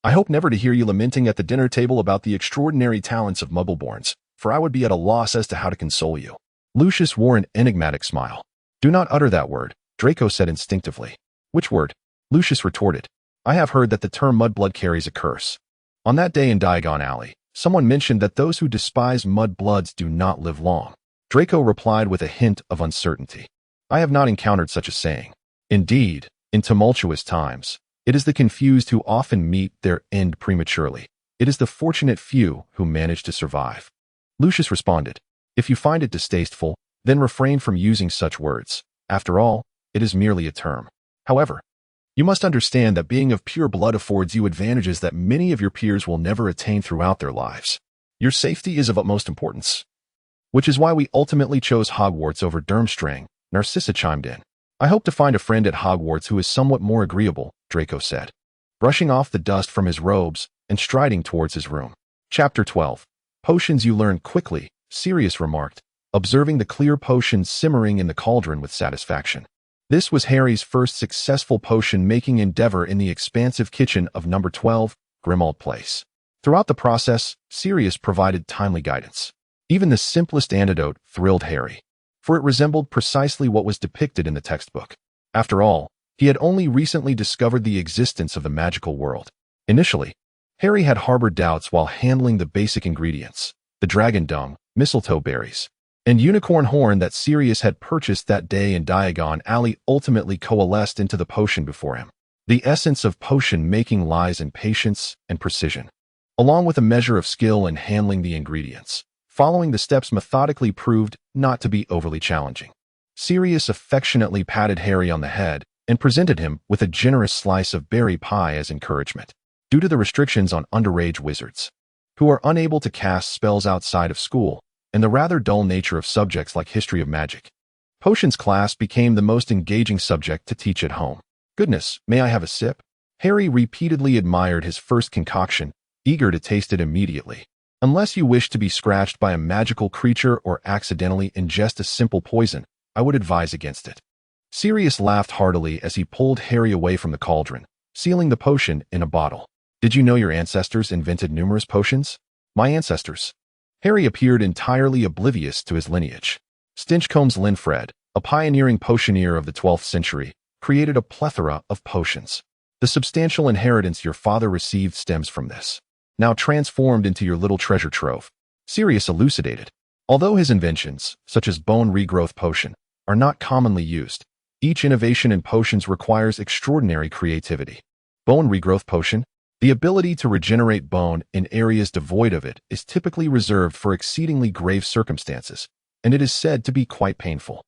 I hope never to hear you lamenting at the dinner table about the extraordinary talents of muggleborns, for I would be at a loss as to how to console you. Lucius wore an enigmatic smile. Do not utter that word, Draco said instinctively. Which word? Lucius retorted. I have heard that the term mudblood carries a curse. On that day in Diagon Alley, someone mentioned that those who despise mudbloods do not live long. Draco replied with a hint of uncertainty. I have not encountered such a saying. Indeed, in tumultuous times, it is the confused who often meet their end prematurely. It is the fortunate few who manage to survive. Lucius responded. If you find it distasteful, then refrain from using such words. After all, it is merely a term. However, you must understand that being of pure blood affords you advantages that many of your peers will never attain throughout their lives. Your safety is of utmost importance. Which is why we ultimately chose Hogwarts over Durmstrang, Narcissa chimed in. I hope to find a friend at Hogwarts who is somewhat more agreeable, Draco said, brushing off the dust from his robes and striding towards his room. Chapter 12. Potions you learn quickly, Sirius remarked, observing the clear potion simmering in the cauldron with satisfaction. This was Harry's first successful potion-making endeavor in the expansive kitchen of No. 12, Grimmauld Place. Throughout the process, Sirius provided timely guidance. Even the simplest antidote thrilled Harry, for it resembled precisely what was depicted in the textbook. After all, he had only recently discovered the existence of the magical world. Initially, Harry had harbored doubts while handling the basic ingredients, the dragon dung, mistletoe berries, and unicorn horn that Sirius had purchased that day in Diagon Alley ultimately coalesced into the potion before him. The essence of potion making lies in patience and precision, along with a measure of skill in handling the ingredients. Following the steps methodically proved not to be overly challenging. Sirius affectionately patted Harry on the head and presented him with a generous slice of berry pie as encouragement. Due to the restrictions on underage wizards, who are unable to cast spells outside of school, and the rather dull nature of subjects like history of magic, potions class became the most engaging subject to teach at home. Goodness, may I have a sip? Harry repeatedly admired his first concoction, eager to taste it immediately. Unless you wish to be scratched by a magical creature or accidentally ingest a simple poison, I would advise against it. Sirius laughed heartily as he pulled Harry away from the cauldron, sealing the potion in a bottle. Did you know your ancestors invented numerous potions? My ancestors. Harry appeared entirely oblivious to his lineage. Stinchcomb's Linfred, a pioneering potioneer of the 12th century, created a plethora of potions. The substantial inheritance your father received stems from this, now transformed into your little treasure trove. Sirius elucidated. Although his inventions, such as bone regrowth potion, are not commonly used, each innovation in potions requires extraordinary creativity. Bone regrowth potion, the ability to regenerate bone in areas devoid of it, is typically reserved for exceedingly grave circumstances, and it is said to be quite painful.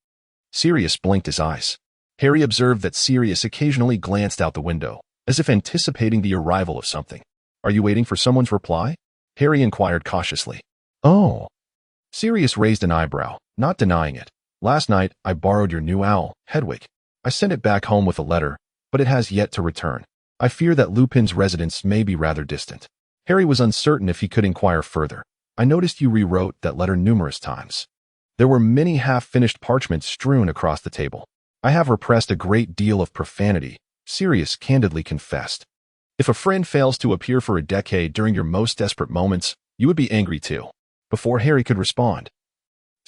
Sirius blinked his eyes. Harry observed that Sirius occasionally glanced out the window, as if anticipating the arrival of something. Are you waiting for someone's reply? Harry inquired cautiously. Oh. Sirius raised an eyebrow, not denying it. Last night, I borrowed your new owl, Hedwig. I sent it back home with a letter, but it has yet to return. I fear that Lupin's residence may be rather distant. Harry was uncertain if he could inquire further. I noticed you rewrote that letter numerous times. There were many half-finished parchments strewn across the table. I have repressed a great deal of profanity, Sirius candidly confessed. If a friend fails to appear for a decade during your most desperate moments, you would be angry too. Before Harry could respond,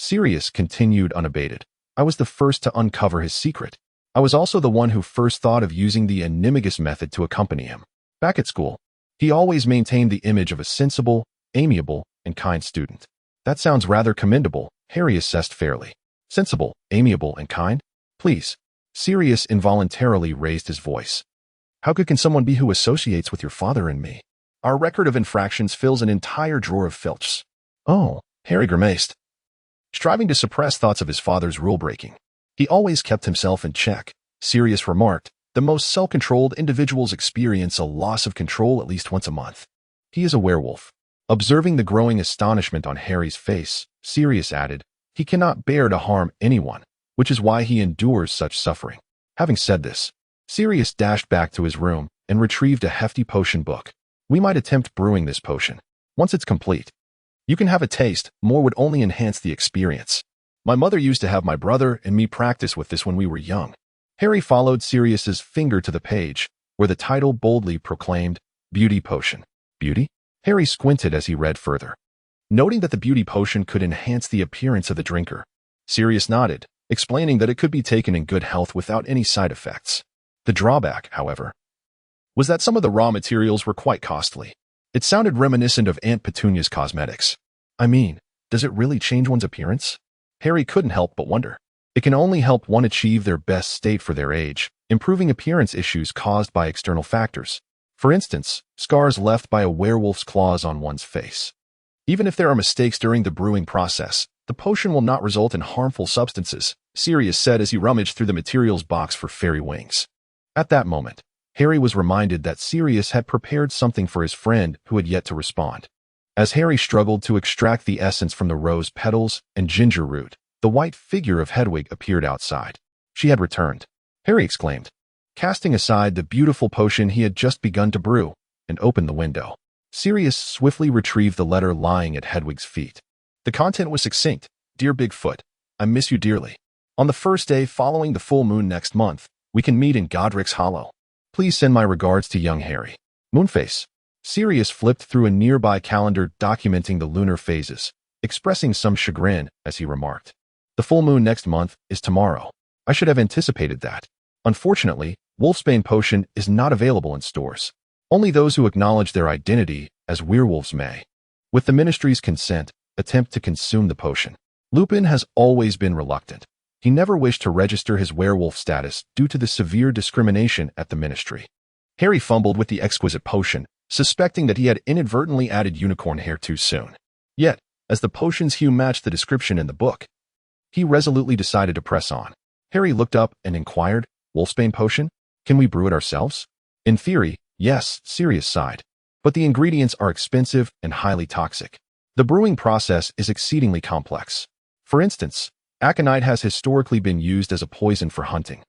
Sirius continued unabated. I was the first to uncover his secret. I was also the one who first thought of using the animagus method to accompany him. Back at school, he always maintained the image of a sensible, amiable, and kind student. That sounds rather commendable, Harry assessed fairly. Sensible, amiable, and kind? Please. Sirius involuntarily raised his voice. How good can someone be who associates with your father and me? Our record of infractions fills an entire drawer of filches. Oh, Harry grimaced, striving to suppress thoughts of his father's rule-breaking. He always kept himself in check, Sirius remarked. The most self-controlled individuals experience a loss of control at least once a month. He is a werewolf. Observing the growing astonishment on Harry's face, Sirius added, he cannot bear to harm anyone, which is why he endures such suffering. Having said this, Sirius dashed back to his room and retrieved a hefty potion book. We might attempt brewing this potion. Once it's complete, you can have a taste. More would only enhance the experience. My mother used to have my brother and me practice with this when we were young. Harry followed Sirius's finger to the page, where the title boldly proclaimed, Beauty Potion. Beauty? Harry squinted as he read further. Noting that the beauty potion could enhance the appearance of the drinker, Sirius nodded, explaining that it could be taken in good health without any side effects. The drawback, however, was that some of the raw materials were quite costly. It sounded reminiscent of Aunt Petunia's cosmetics. I mean, does it really change one's appearance? Harry couldn't help but wonder. It can only help one achieve their best state for their age, improving appearance issues caused by external factors. For instance, scars left by a werewolf's claws on one's face. Even if there are mistakes during the brewing process, the potion will not result in harmful substances, Sirius said as he rummaged through the materials box for fairy wings. At that moment, Harry was reminded that Sirius had prepared something for his friend who had yet to respond. As Harry struggled to extract the essence from the rose petals and ginger root, the white figure of Hedwig appeared outside. She had returned. Harry exclaimed, casting aside the beautiful potion he had just begun to brew, and opened the window. Sirius swiftly retrieved the letter lying at Hedwig's feet. The content was succinct. Dear Bigfoot, I miss you dearly. On the first day following the full moon next month, we can meet in Godric's Hollow. Please send my regards to young Harry. Moonface. Sirius flipped through a nearby calendar documenting the lunar phases, expressing some chagrin as he remarked, "The full moon next month is tomorrow. I should have anticipated that. Unfortunately, Wolfsbane potion is not available in stores. Only those who acknowledge their identity as werewolves may, with the Ministry's consent, attempt to consume the potion." Lupin has always been reluctant. He never wished to register his werewolf status due to the severe discrimination at the Ministry. Harry fumbled with the exquisite potion, suspecting that he had inadvertently added unicorn hair too soon. Yet, as the potion's hue matched the description in the book, he resolutely decided to press on. Harry looked up and inquired, "Wolfsbane potion? Can we brew it ourselves?" "In theory, yes," Sirius sighed. "But the ingredients are expensive and highly toxic. The brewing process is exceedingly complex. For instance, aconite has historically been used as a poison for hunting,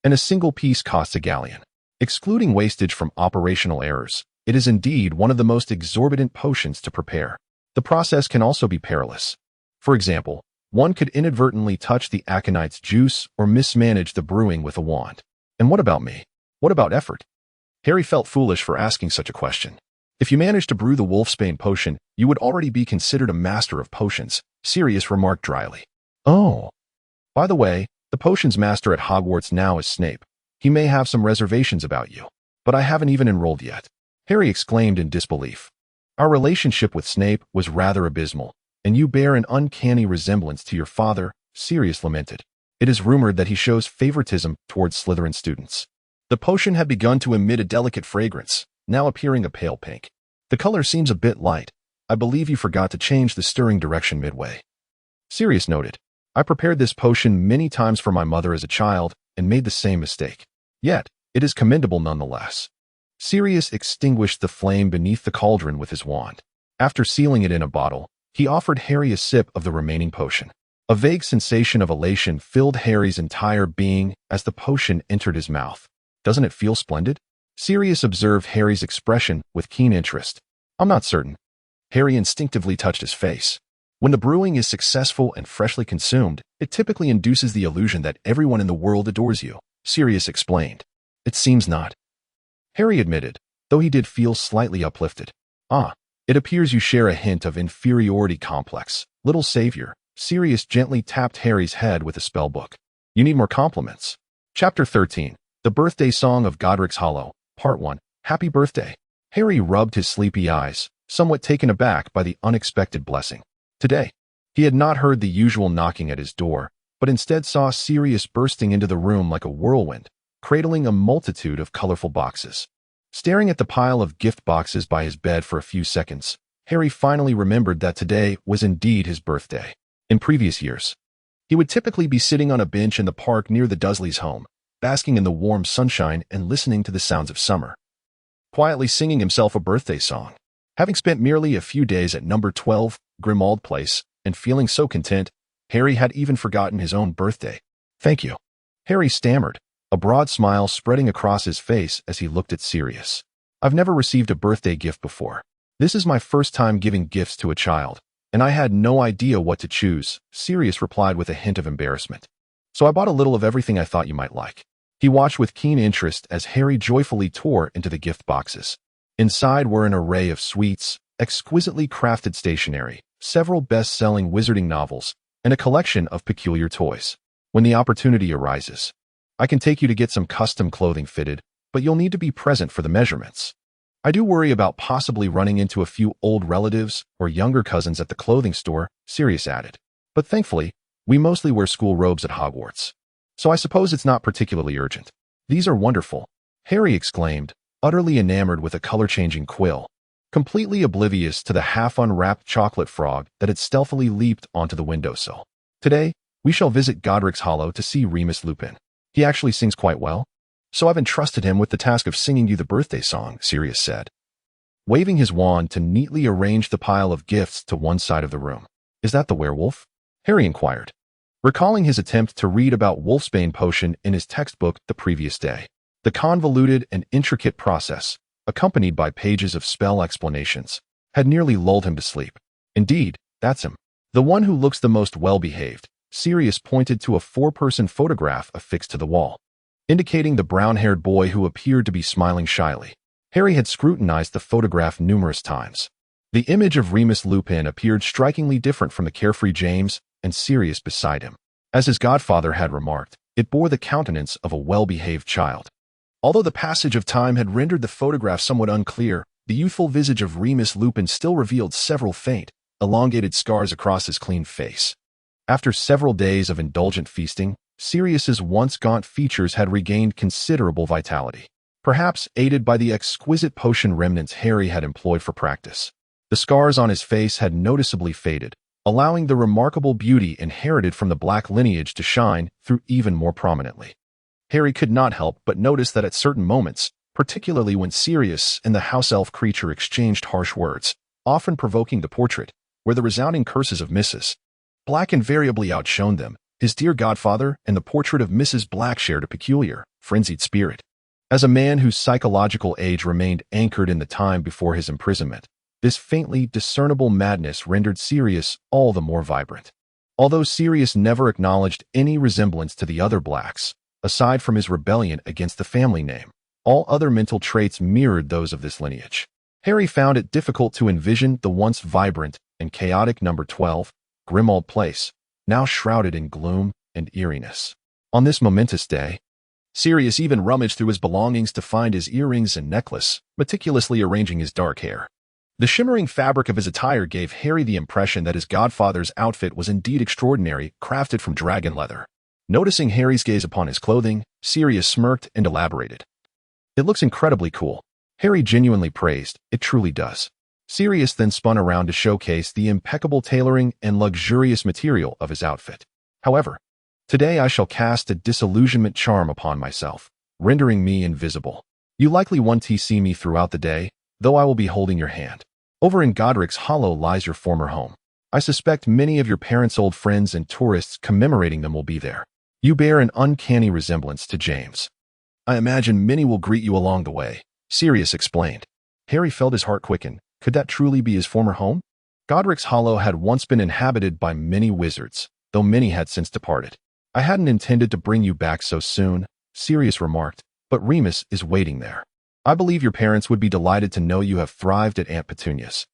and a single piece costs a galleon. Excluding wastage from operational errors, it is indeed one of the most exorbitant potions to prepare. The process can also be perilous. For example, one could inadvertently touch the aconite's juice or mismanage the brewing with a wand. And what about me? What about effort?" Harry felt foolish for asking such a question. "If you managed to brew the Wolfsbane potion, you would already be considered a master of potions," Sirius remarked dryly. "Oh. By the way, the potions master at Hogwarts now is Snape. He may have some reservations about you, but I haven't even enrolled yet." Harry exclaimed in disbelief. "Our relationship with Snape was rather abysmal, and you bear an uncanny resemblance to your father," Sirius lamented. "It is rumored that he shows favoritism towards Slytherin students." The potion had begun to emit a delicate fragrance, now appearing a pale pink. "The color seems a bit light. I believe you forgot to change the stirring direction midway," Sirius noted. "I prepared this potion many times for my mother as a child and made the same mistake. Yet, it is commendable nonetheless." Sirius extinguished the flame beneath the cauldron with his wand. After sealing it in a bottle, he offered Harry a sip of the remaining potion. A vague sensation of elation filled Harry's entire being as the potion entered his mouth. "Doesn't it feel splendid?" Sirius observed Harry's expression with keen interest. "I'm not certain." Harry instinctively touched his face. When the brewing is successful and freshly consumed, it typically induces the illusion that everyone in the world adores you, Sirius explained. "It seems not," Harry admitted, though he did feel slightly uplifted. "Ah, it appears you share a hint of inferiority complex, little savior." Sirius gently tapped Harry's head with a spellbook. "You need more compliments." Chapter 13. The Birthday Song of Godric's Hollow, Part 1. Happy Birthday. Harry rubbed his sleepy eyes, somewhat taken aback by the unexpected blessing. Today, he had not heard the usual knocking at his door, but instead saw Sirius bursting into the room like a whirlwind, cradling a multitude of colorful boxes. Staring at the pile of gift boxes by his bed for a few seconds, Harry finally remembered that today was indeed his birthday. In previous years, he would typically be sitting on a bench in the park near the Dursleys' home, basking in the warm sunshine and listening to the sounds of summer, quietly singing himself a birthday song. Having spent merely a few days at number 12, Grimmauld Place, and feeling so content, Harry had even forgotten his own birthday. "Thank you," Harry stammered, a broad smile spreading across his face as he looked at Sirius. "I've never received a birthday gift before. This is my first time giving gifts to a child, and I had no idea what to choose," Sirius replied with a hint of embarrassment. "So I bought a little of everything I thought you might like." He watched with keen interest as Harry joyfully tore into the gift boxes. Inside were an array of sweets, exquisitely crafted stationery, several best-selling wizarding novels, and a collection of peculiar toys. "When the opportunity arises, I can take you to get some custom clothing fitted, but you'll need to be present for the measurements. I do worry about possibly running into a few old relatives or younger cousins at the clothing store," Sirius added. "But thankfully, we mostly wear school robes at Hogwarts, so I suppose it's not particularly urgent." "These are wonderful," Harry exclaimed, utterly enamored with a color-changing quill, completely oblivious to the half-unwrapped chocolate frog that had stealthily leaped onto the windowsill. "Today, we shall visit Godric's Hollow to see Remus Lupin. He actually sings quite well, so I've entrusted him with the task of singing you the birthday song," Sirius said, waving his wand to neatly arrange the pile of gifts to one side of the room. "Is that the werewolf?" Harry inquired, recalling his attempt to read about Wolfsbane potion in his textbook the previous day. The convoluted and intricate process, accompanied by pages of spell explanations, had nearly lulled him to sleep. "Indeed, that's him. The one who looks the most well-behaved." Sirius pointed to a 4-person photograph affixed to the wall, indicating the brown-haired boy who appeared to be smiling shyly. Harry had scrutinized the photograph numerous times, The image of Remus Lupin appeared strikingly different from the carefree James and Sirius beside him. As his godfather had remarked, it bore the countenance of a well-behaved child. Although the passage of time had rendered the photograph somewhat unclear, the youthful visage of Remus Lupin still revealed several faint, elongated scars across his clean face. After several days of indulgent feasting, Sirius's once gaunt features had regained considerable vitality, perhaps aided by the exquisite potion remnants Harry had employed for practice. The scars on his face had noticeably faded, allowing the remarkable beauty inherited from the Black lineage to shine through even more prominently. Harry could not help but notice that at certain moments, particularly when Sirius and the house elf creature exchanged harsh words, often provoking the portrait, where the resounding curses of Mrs. Black invariably outshone them, his dear godfather and the portrait of Mrs. Black shared a peculiar, frenzied spirit. As a man whose psychological age remained anchored in the time before his imprisonment, this faintly discernible madness rendered Sirius all the more vibrant. Although Sirius never acknowledged any resemblance to the other Blacks, aside from his rebellion against the family name, all other mental traits mirrored those of this lineage. Harry found it difficult to envision the once vibrant and chaotic number 12, Grimmauld Place, now shrouded in gloom and eeriness. On this momentous day, Sirius even rummaged through his belongings to find his earrings and necklace, meticulously arranging his dark hair. The shimmering fabric of his attire gave Harry the impression that his godfather's outfit was indeed extraordinary, crafted from dragon leather. Noticing Harry's gaze upon his clothing, Sirius smirked and elaborated. "It looks incredibly cool." Harry genuinely praised, "It truly does." Sirius then spun around to showcase the impeccable tailoring and luxurious material of his outfit. "However, today I shall cast a disillusionment charm upon myself, rendering me invisible. You likely won't see me throughout the day, though I will be holding your hand. Over in Godric's Hollow lies your former home. I suspect many of your parents' old friends and tourists commemorating them will be there. You bear an uncanny resemblance to James. I imagine many will greet you along the way," Sirius explained. Harry felt his heart quicken. Could that truly be his former home? Godric's Hollow had once been inhabited by many wizards, though many had since departed. "I hadn't intended to bring you back so soon," Sirius remarked, "but Remus is waiting there. I believe your parents would be delighted to know you have thrived at Aunt Petunia's."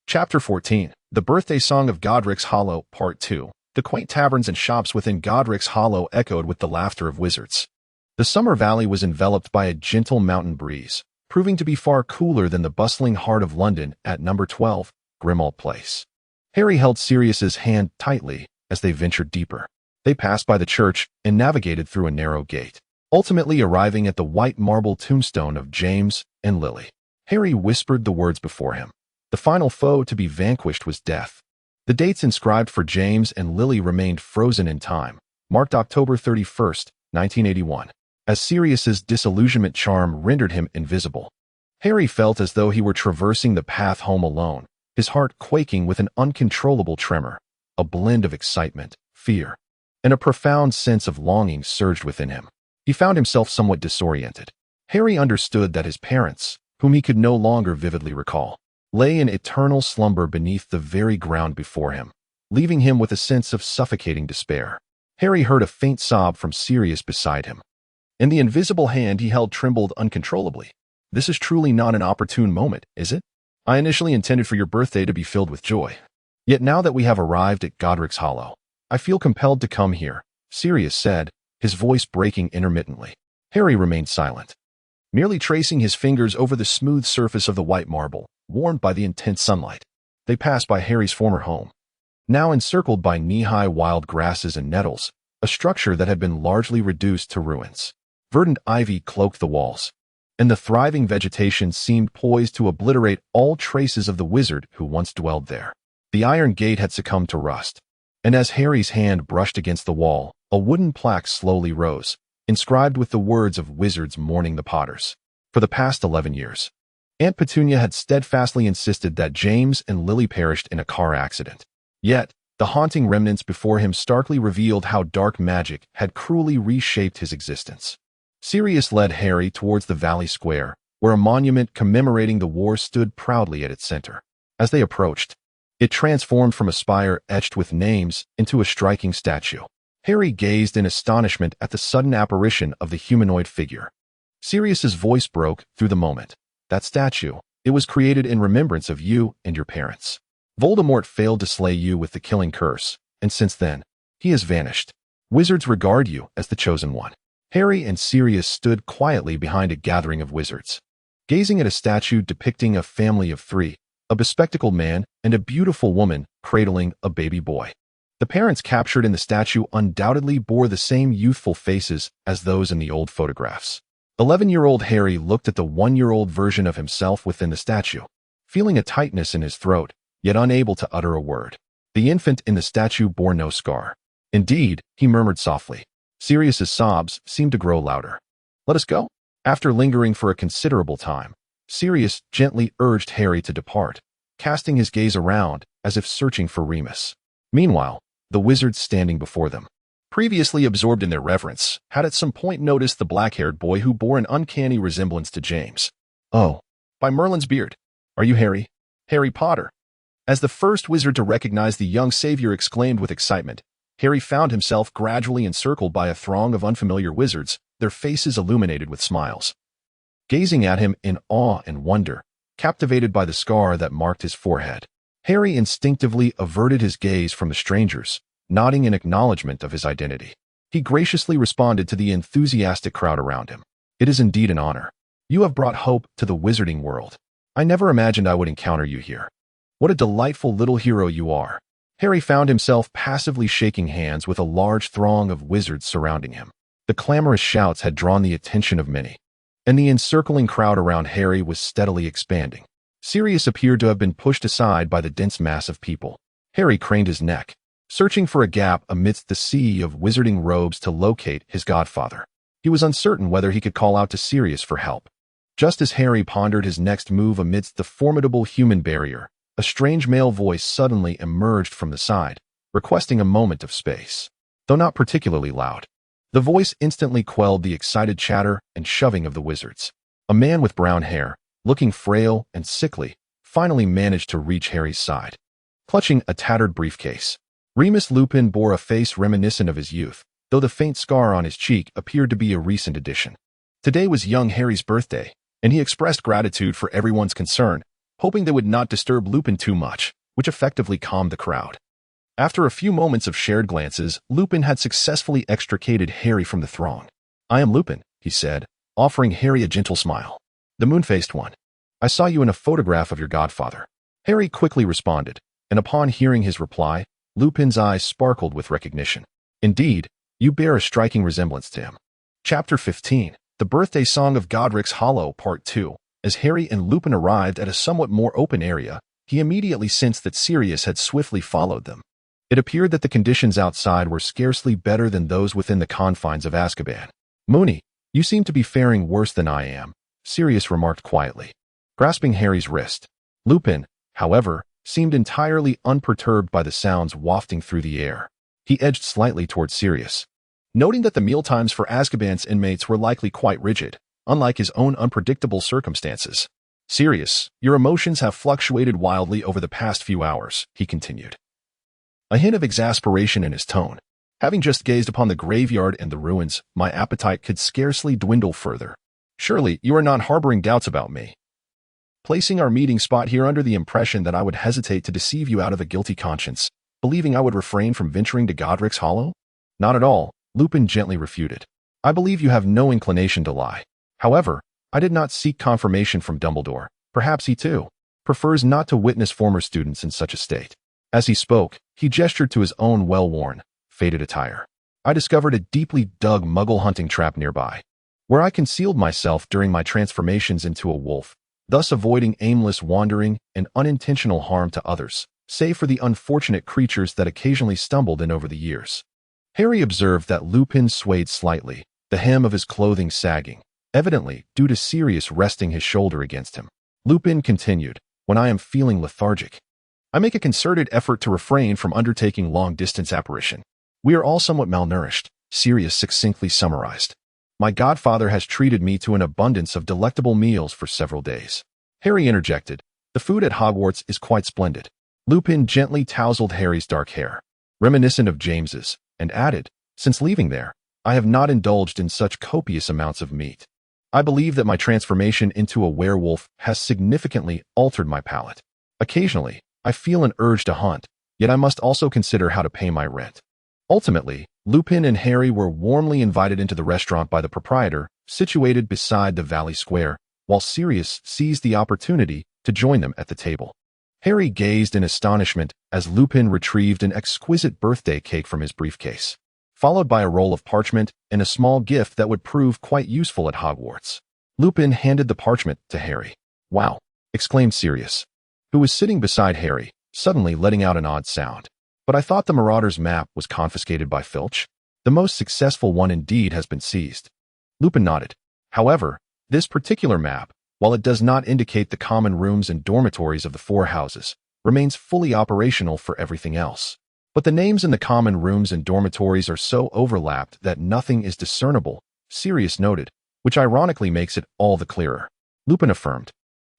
Chapter 14, The Birthday Song of Godric's Hollow, Part 2. The quaint taverns and shops within Godric's Hollow echoed with the laughter of wizards. The summer valley was enveloped by a gentle mountain breeze, proving to be far cooler than the bustling heart of London at number 12, Grimmauld Place. Harry held Sirius's hand tightly as they ventured deeper. They passed by the church and navigated through a narrow gate, ultimately arriving at the white marble tombstone of James and Lily. Harry whispered the words before him. The final foe to be vanquished was death. The dates inscribed for James and Lily remained frozen in time, marked October 31st, 1981, as Sirius's disillusionment charm rendered him invisible. Harry felt as though he were traversing the path home alone, his heart quaking with an uncontrollable tremor. A blend of excitement, fear, and a profound sense of longing surged within him. He found himself somewhat disoriented. Harry understood that his parents, whom he could no longer vividly recall, lay in eternal slumber beneath the very ground before him, leaving him with a sense of suffocating despair. Harry heard a faint sob from Sirius beside him, and the invisible hand he held trembled uncontrollably. "This is truly not an opportune moment, is it? I initially intended for your birthday to be filled with joy. Yet now that we have arrived at Godric's Hollow, I feel compelled to come here," Sirius said, his voice breaking intermittently. Harry remained silent, merely tracing his fingers over the smooth surface of the white marble, warmed by the intense sunlight. They passed by Harry's former home, now encircled by knee-high wild grasses and nettles, a structure that had been largely reduced to ruins. Verdant ivy cloaked the walls, and the thriving vegetation seemed poised to obliterate all traces of the wizard who once dwelled there. The iron gate had succumbed to rust, and as Harry's hand brushed against the wall, a wooden plaque slowly rose, inscribed with the words of wizards mourning the Potters. For the past 11 years, Aunt Petunia had steadfastly insisted that James and Lily perished in a car accident. Yet, the haunting remnants before him starkly revealed how dark magic had cruelly reshaped his existence. Sirius led Harry towards the Valley Square, where a monument commemorating the war stood proudly at its center. As they approached, it transformed from a spire etched with names into a striking statue. Harry gazed in astonishment at the sudden apparition of the humanoid figure. Sirius's voice broke through the moment. "That statue, It was created in remembrance of you and your parents. Voldemort failed to slay you with the killing curse, and since then, he has vanished. Wizards regard you as the chosen one. Harry and Sirius stood quietly behind a gathering of wizards, gazing at a statue depicting a family of three, a bespectacled man and a beautiful woman cradling a baby boy. The parents captured in the statue undoubtedly bore the same youthful faces as those in the old photographs. 11-year-old Harry looked at the 1-year-old version of himself within the statue, feeling a tightness in his throat, yet unable to utter a word. The infant in the statue bore no scar. Indeed, he murmured softly. Sirius's sobs seemed to grow louder. Let us go. After lingering for a considerable time, Sirius gently urged Harry to depart, casting his gaze around as if searching for Remus. Meanwhile, the wizards standing before them, previously absorbed in their reverence, had at some point noticed the black-haired boy who bore an uncanny resemblance to James. Oh, by Merlin's beard. Are you Harry? Harry Potter. As the first wizard to recognize the young savior exclaimed with excitement, Harry found himself gradually encircled by a throng of unfamiliar wizards, their faces illuminated with smiles. Gazing at him in awe and wonder, captivated by the scar that marked his forehead, Harry instinctively averted his gaze from the strangers, nodding in acknowledgement of his identity. He graciously responded to the enthusiastic crowd around him. It is indeed an honor. You have brought hope to the wizarding world. I never imagined I would encounter you here. What a delightful little hero you are. Harry found himself passively shaking hands with a large throng of wizards surrounding him. The clamorous shouts had drawn the attention of many, and the encircling crowd around Harry was steadily expanding. Sirius appeared to have been pushed aside by the dense mass of people. Harry craned his neck, searching for a gap amidst the sea of wizarding robes to locate his godfather. He was uncertain whether he could call out to Sirius for help. Just as Harry pondered his next move amidst the formidable human barrier, a strange male voice suddenly emerged from the side, requesting a moment of space. Though not particularly loud, the voice instantly quelled the excited chatter and shoving of the wizards. A man with brown hair, looking frail and sickly, finally managed to reach Harry's side. Clutching a tattered briefcase, Remus Lupin bore a face reminiscent of his youth, though the faint scar on his cheek appeared to be a recent addition. Today was young Harry's birthday, and he expressed gratitude for everyone's concern, hoping they would not disturb Lupin too much, which effectively calmed the crowd. After a few moments of shared glances, Lupin had successfully extricated Harry from the throng. I am Lupin, he said, offering Harry a gentle smile. The moon-faced one. I saw you in a photograph of your godfather. Harry quickly responded, and upon hearing his reply, Lupin's eyes sparkled with recognition. Indeed, you bear a striking resemblance to him. Chapter 15, The Birthday Song of Godric's Hollow, Part 2. As Harry and Lupin arrived at a somewhat more open area, he immediately sensed that Sirius had swiftly followed them. It appeared that the conditions outside were scarcely better than those within the confines of Azkaban. Moony, you seem to be faring worse than I am, Sirius remarked quietly, grasping Harry's wrist. Lupin, however, seemed entirely unperturbed by the sounds wafting through the air. He edged slightly towards Sirius, noting that the mealtimes for Azkaban's inmates were likely quite rigid, unlike his own unpredictable circumstances. Sirius, your emotions have fluctuated wildly over the past few hours, he continued, a hint of exasperation in his tone. Having just gazed upon the graveyard and the ruins, my appetite could scarcely dwindle further. Surely you are not harboring doubts about me, placing our meeting spot here under the impression that I would hesitate to deceive you out of a guilty conscience, believing I would refrain from venturing to Godric's Hollow? Not at all, Lupin gently refuted. I believe you have no inclination to lie. However, I did not seek confirmation from Dumbledore. Perhaps he, too, prefers not to witness former students in such a state. As he spoke, he gestured to his own well-worn, faded attire. I discovered a deeply dug muggle hunting trap nearby, where I concealed myself during my transformations into a wolf, thus avoiding aimless wandering and unintentional harm to others, save for the unfortunate creatures that occasionally stumbled in over the years. Harry observed that Lupin swayed slightly, the hem of his clothing sagging, evidently due to Sirius resting his shoulder against him. Lupin continued, when I am feeling lethargic, I make a concerted effort to refrain from undertaking long-distance apparition. We are all somewhat malnourished, Sirius succinctly summarized. My godfather has treated me to an abundance of delectable meals for several days. Harry interjected, the food at Hogwarts is quite splendid. Lupin gently tousled Harry's dark hair, reminiscent of James's, and added, since leaving there, I have not indulged in such copious amounts of meat. I believe that my transformation into a werewolf has significantly altered my palate. Occasionally, I feel an urge to hunt, yet I must also consider how to pay my rent. Ultimately, Lupin and Harry were warmly invited into the restaurant by the proprietor, situated beside the Valley Square, while Sirius seized the opportunity to join them at the table. Harry gazed in astonishment as Lupin retrieved an exquisite birthday cake from his briefcase, followed by a roll of parchment and a small gift that would prove quite useful at Hogwarts. Lupin handed the parchment to Harry. "Wow!" exclaimed Sirius, who was sitting beside Harry, suddenly letting out an odd sound. "But I thought the Marauder's map was confiscated by Filch. The most successful one indeed has been seized." Lupin nodded. "However, this particular map, while it does not indicate the common rooms and dormitories of the four houses, remains fully operational for everything else. But the names in the common rooms and dormitories are so overlapped that nothing is discernible," Sirius noted, "which ironically makes it all the clearer." Lupin affirmed.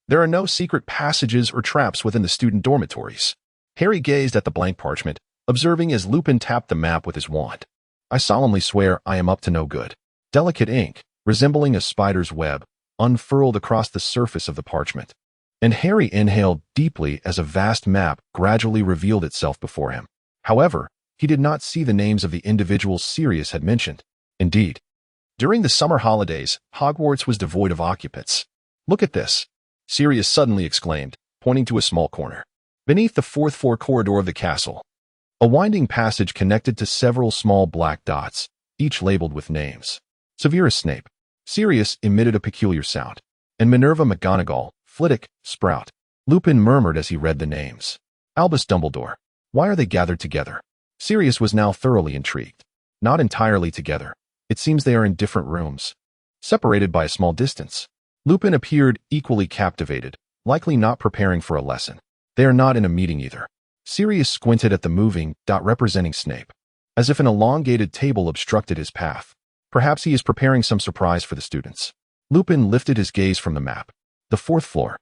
"There are no secret passages or traps within the student dormitories." Harry gazed at the blank parchment, observing as Lupin tapped the map with his wand. "I solemnly swear I am up to no good." Delicate ink, resembling a spider's web, unfurled across the surface of the parchment, and Harry inhaled deeply as a vast map gradually revealed itself before him. However, he did not see the names of the individuals Sirius had mentioned. Indeed, during the summer holidays, Hogwarts was devoid of occupants. "Look at this," Sirius suddenly exclaimed, pointing to a small corner. Beneath the fourth-floor corridor of the castle, a winding passage connected to several small black dots, each labeled with names. Severus Snape. Sirius emitted a peculiar sound, and Minerva McGonagall, Flitwick, Sprout. Lupin murmured as he read the names. Albus Dumbledore. Why are they gathered together? Sirius was now thoroughly intrigued. Not entirely together. It seems they are in different rooms, separated by a small distance. Lupin appeared equally captivated, likely not preparing for a lesson. They are not in a meeting either. Sirius squinted at the moving dot representing Snape, as if an elongated table obstructed his path. Perhaps he is preparing some surprise for the students. Lupin lifted his gaze from the map. The fourth floor.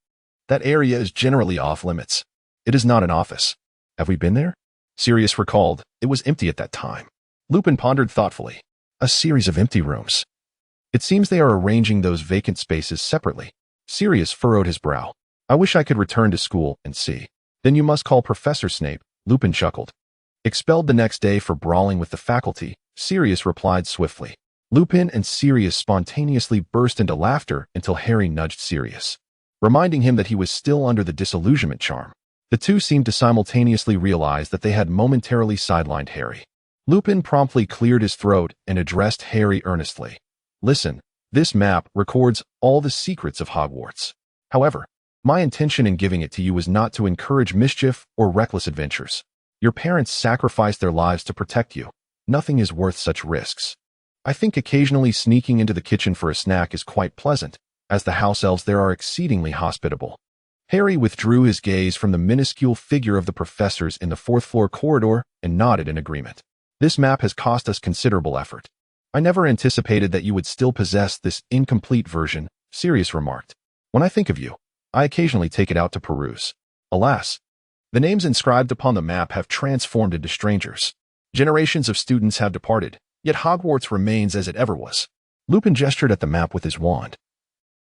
That area is generally off limits. It is not an office. Have we been there? Sirius recalled. It was empty at that time. Lupin pondered thoughtfully. A series of empty rooms. It seems they are arranging those vacant spaces separately. Sirius furrowed his brow. I wish I could return to school and see. Then you must call Professor Snape, Lupin chuckled. Expelled the next day for brawling with the faculty, Sirius replied swiftly. Lupin and Sirius spontaneously burst into laughter until Harry nudged Sirius, reminding him that he was still under the disillusionment charm. The two seemed to simultaneously realize that they had momentarily sidelined Harry. Lupin promptly cleared his throat and addressed Harry earnestly. Listen, this map records all the secrets of Hogwarts. However, my intention in giving it to you was not to encourage mischief or reckless adventures. Your parents sacrificed their lives to protect you. Nothing is worth such risks. I think occasionally sneaking into the kitchen for a snack is quite pleasant, as the house elves there are exceedingly hospitable. Harry withdrew his gaze from the minuscule figure of the professors in the fourth-floor corridor and nodded in agreement. This map has cost us considerable effort. I never anticipated that you would still possess this incomplete version, Sirius remarked. When I think of you, I occasionally take it out to peruse. Alas, the names inscribed upon the map have transformed into strangers. Generations of students have departed, yet Hogwarts remains as it ever was. Lupin gestured at the map with his wand.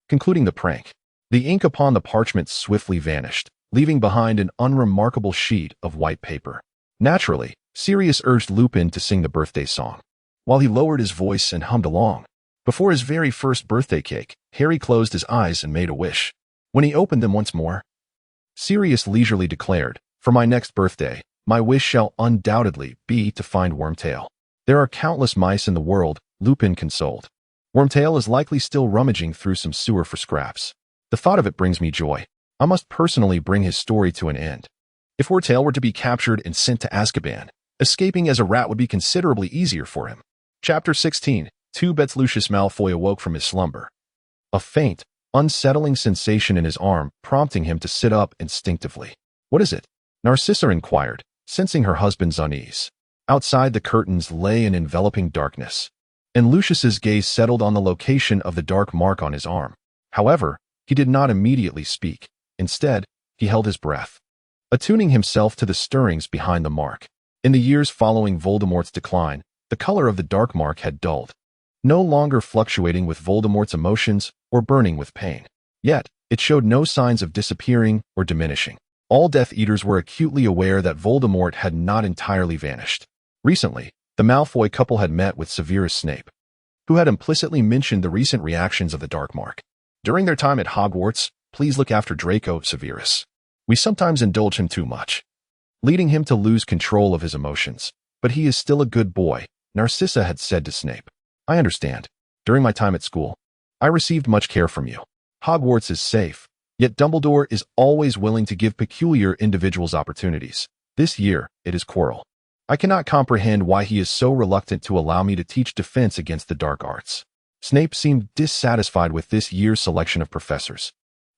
Concluding the prank, the ink upon the parchment swiftly vanished, leaving behind an unremarkable sheet of white paper. Naturally, Sirius urged Lupin to sing the birthday song, while he lowered his voice and hummed along. Before his very first birthday cake, Harry closed his eyes and made a wish. When he opened them once more, Sirius leisurely declared, For my next birthday, my wish shall undoubtedly be to find Wormtail. There are countless mice in the world, Lupin consoled. Wormtail is likely still rummaging through some sewer for scraps. The thought of it brings me joy. I must personally bring his story to an end. If Wormtail were to be captured and sent to Azkaban, escaping as a rat would be considerably easier for him. Chapter 16. 2 bets Lucius Malfoy awoke from his slumber. A faint, unsettling sensation in his arm prompting him to sit up instinctively. What is it? Narcissa inquired, sensing her husband's unease. Outside the curtains lay an enveloping darkness, and Lucius's gaze settled on the location of the dark mark on his arm. However, he did not immediately speak. Instead, he held his breath, attuning himself to the stirrings behind the mark. In the years following Voldemort's decline, the color of the dark mark had dulled, no longer fluctuating with Voldemort's emotions or burning with pain. Yet, it showed no signs of disappearing or diminishing. All Death Eaters were acutely aware that Voldemort had not entirely vanished. Recently, the Malfoy couple had met with Severus Snape, who had implicitly mentioned the recent reactions of the Dark Mark. During their time at Hogwarts, please look after Draco, Severus. We sometimes indulge him too much, leading him to lose control of his emotions. But he is still a good boy, Narcissa had said to Snape. I understand. During my time at school, I received much care from you. Hogwarts is safe, yet Dumbledore is always willing to give peculiar individuals opportunities. This year, it is Quirrell. I cannot comprehend why he is so reluctant to allow me to teach defense against the dark arts. Snape seemed dissatisfied with this year's selection of professors,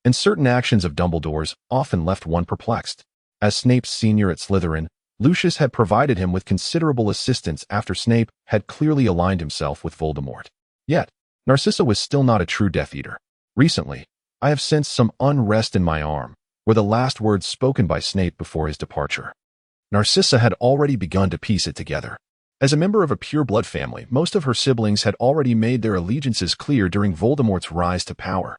and certain actions of Dumbledore's often left one perplexed. As Snape's senior at Slytherin, Lucius had provided him with considerable assistance after Snape had clearly aligned himself with Voldemort. Yet, Narcissa was still not a true Death Eater. Recently, I have sensed some unrest in my arm, were the last words spoken by Snape before his departure. Narcissa had already begun to piece it together. As a member of a pure-blood family, most of her siblings had already made their allegiances clear during Voldemort's rise to power.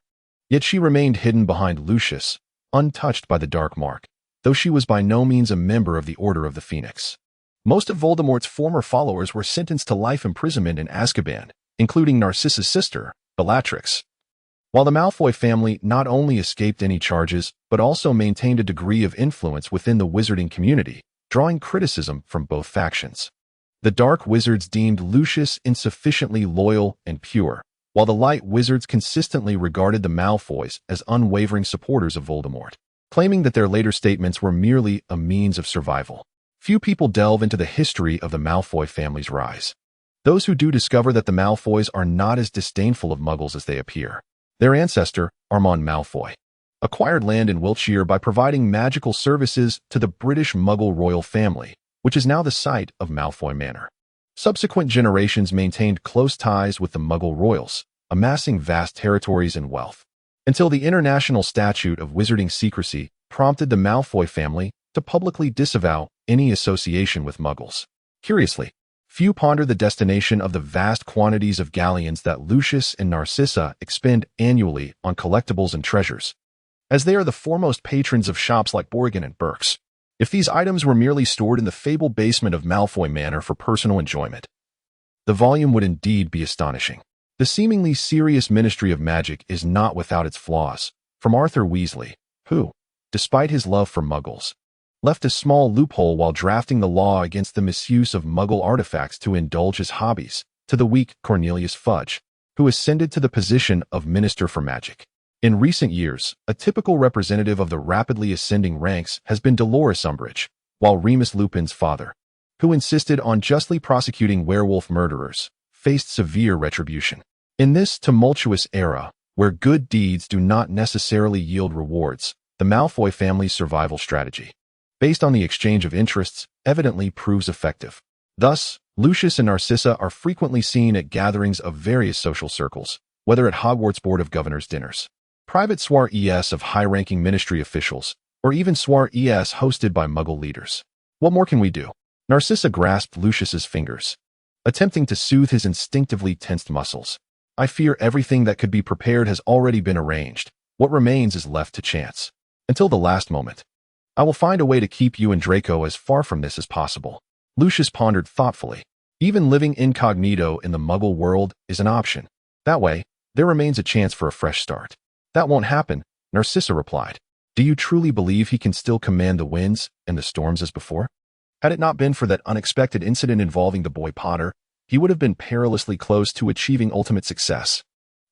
Yet she remained hidden behind Lucius, untouched by the Dark Mark, though she was by no means a member of the Order of the Phoenix. Most of Voldemort's former followers were sentenced to life imprisonment in Azkaban, including Narcissa's sister, Bellatrix. While the Malfoy family not only escaped any charges, but also maintained a degree of influence within the wizarding community, drawing criticism from both factions. The Dark Wizards deemed Lucius insufficiently loyal and pure, while the Light Wizards consistently regarded the Malfoys as unwavering supporters of Voldemort, claiming that their later statements were merely a means of survival. Few people delve into the history of the Malfoy family's rise. Those who do discover that the Malfoys are not as disdainful of Muggles as they appear. Their ancestor, Armand Malfoy, acquired land in Wiltshire by providing magical services to the British Muggle royal family, which is now the site of Malfoy Manor. Subsequent generations maintained close ties with the Muggle royals, amassing vast territories and wealth, until the International Statute of Wizarding Secrecy prompted the Malfoy family to publicly disavow any association with Muggles. Curiously, few ponder the destination of the vast quantities of galleons that Lucius and Narcissa expend annually on collectibles and treasures, as they are the foremost patrons of shops like Borgin and Burke's. If these items were merely stored in the fabled basement of Malfoy Manor for personal enjoyment, the volume would indeed be astonishing. The seemingly serious Ministry of Magic is not without its flaws. From Arthur Weasley, who, despite his love for Muggles, left a small loophole while drafting the law against the misuse of Muggle artifacts to indulge his hobbies, to the weak Cornelius Fudge, who ascended to the position of Minister for Magic. In recent years, a typical representative of the rapidly ascending ranks has been Dolores Umbridge, while Remus Lupin's father, who insisted on justly prosecuting werewolf murderers, faced severe retribution. In this tumultuous era, where good deeds do not necessarily yield rewards, the Malfoy family's survival strategy, based on the exchange of interests, evidently proves effective. Thus, Lucius and Narcissa are frequently seen at gatherings of various social circles, whether at Hogwarts Board of Governors dinners, private soirees of high-ranking ministry officials, or even soirees hosted by Muggle leaders. What more can we do? Narcissa grasped Lucius's fingers, attempting to soothe his instinctively tensed muscles. I fear everything that could be prepared has already been arranged. What remains is left to chance. Until the last moment, I will find a way to keep you and Draco as far from this as possible. Lucius pondered thoughtfully. Even living incognito in the Muggle world is an option. That way, there remains a chance for a fresh start. That won't happen, Narcissa replied. Do you truly believe he can still command the winds and the storms as before? Had it not been for that unexpected incident involving the boy Potter, he would have been perilously close to achieving ultimate success.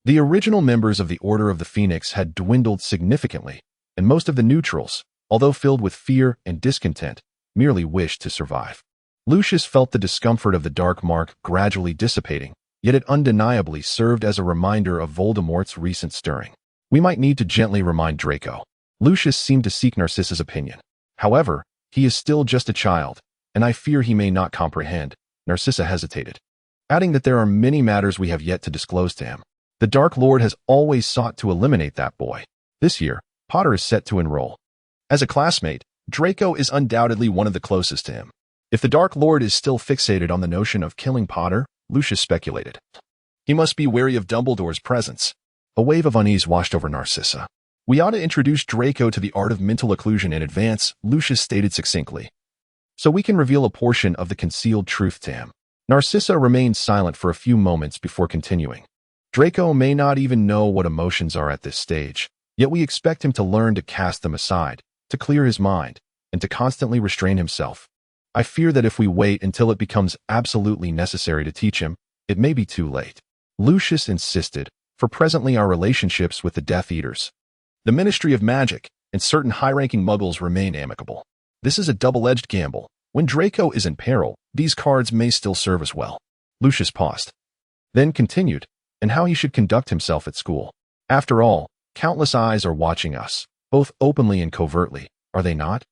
The original members of the Order of the Phoenix had dwindled significantly, and most of the neutrals, although filled with fear and discontent, merely wished to survive. Lucius felt the discomfort of the Dark Mark gradually dissipating, yet it undeniably served as a reminder of Voldemort's recent stirring. We might need to gently remind Draco. Lucius seemed to seek Narcissa's opinion. However, he is still just a child, and I fear he may not comprehend. Narcissa hesitated, adding that there are many matters we have yet to disclose to him. The Dark Lord has always sought to eliminate that boy. This year, Potter is set to enroll. As a classmate, Draco is undoubtedly one of the closest to him. If the Dark Lord is still fixated on the notion of killing Potter, Lucius speculated, He must be wary of Dumbledore's presence. A wave of unease washed over Narcissa. We ought to introduce Draco to the art of mental occlusion in advance, Lucius stated succinctly, so we can reveal a portion of the concealed truth to him. Narcissa remained silent for a few moments before continuing. Draco may not even know what emotions are at this stage, yet we expect him to learn to cast them aside, to clear his mind, and to constantly restrain himself. I fear that if we wait until it becomes absolutely necessary to teach him, it may be too late. Lucius insisted, for presently our relationships with the Death Eaters, the Ministry of Magic, and certain high-ranking muggles remain amicable. This is a double-edged gamble. When Draco is in peril, these cards may still serve us well. Lucius paused, then continued, and how he should conduct himself at school. After all, countless eyes are watching us, both openly and covertly, are they not?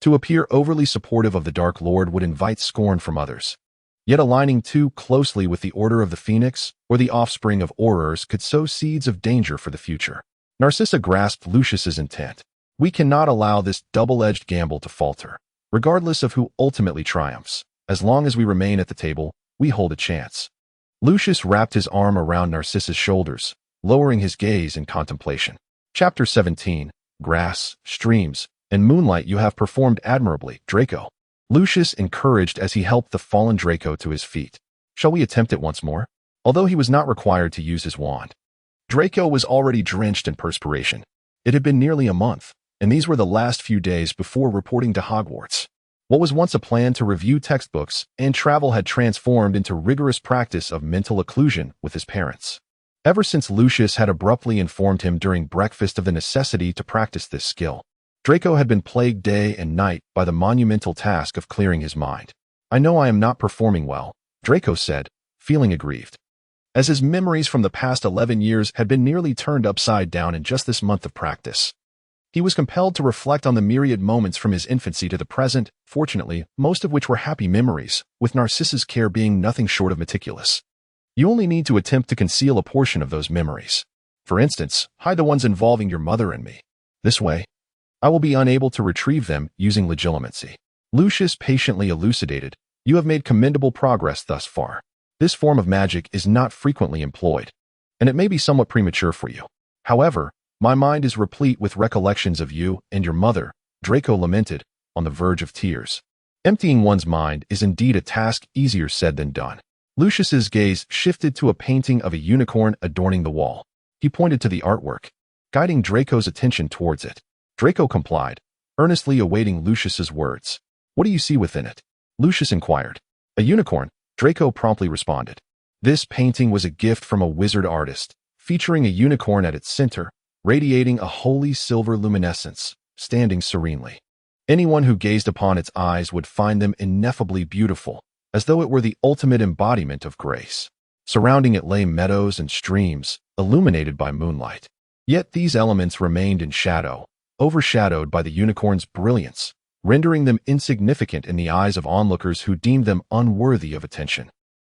To appear overly supportive of the Dark Lord would invite scorn from others. Yet aligning too closely with the Order of the Phoenix or the offspring of Aurors could sow seeds of danger for the future. Narcissa grasped Lucius's intent. We cannot allow this double-edged gamble to falter. Regardless of who ultimately triumphs, as long as we remain at the table, we hold a chance. Lucius wrapped his arm around Narcissa's shoulders, lowering his gaze in contemplation. Chapter 17, Grass, Streams, and Moonlight. You have performed admirably, Draco. Lucius encouraged as he helped the fallen Draco to his feet. Shall we attempt it once more? Although he was not required to use his wand, Draco was already drenched in perspiration. It had been nearly a month, and these were the last few days before reporting to Hogwarts. What was once a plan to review textbooks and travel had transformed into rigorous practice of mental occlusion with his parents. Ever since Lucius had abruptly informed him during breakfast of the necessity to practice this skill, Draco had been plagued day and night by the monumental task of clearing his mind. I know I am not performing well, Draco said, feeling aggrieved, as his memories from the past 11 years had been nearly turned upside down in just this month of practice. He was compelled to reflect on the myriad moments from his infancy to the present, fortunately, most of which were happy memories, with Narcissa's care being nothing short of meticulous. You only need to attempt to conceal a portion of those memories. For instance, hide the ones involving your mother and me. This way, I will be unable to retrieve them using legilimency. Lucius patiently elucidated, you have made commendable progress thus far. This form of magic is not frequently employed, and it may be somewhat premature for you. However, my mind is replete with recollections of you and your mother, Draco lamented, on the verge of tears. Emptying one's mind is indeed a task easier said than done. Lucius's gaze shifted to a painting of a unicorn adorning the wall. He pointed to the artwork, guiding Draco's attention towards it. Draco complied, earnestly awaiting Lucius's words. What do you see within it? Lucius inquired. A unicorn, Draco promptly responded. This painting was a gift from a wizard artist, featuring a unicorn at its center, radiating a holy silver luminescence, standing serenely. Anyone who gazed upon its eyes would find them ineffably beautiful, as though it were the ultimate embodiment of grace. Surrounding it lay meadows and streams, illuminated by moonlight. Yet these elements remained in shadow, overshadowed by the unicorn's brilliance, rendering them insignificant in the eyes of onlookers who deemed them unworthy of attention.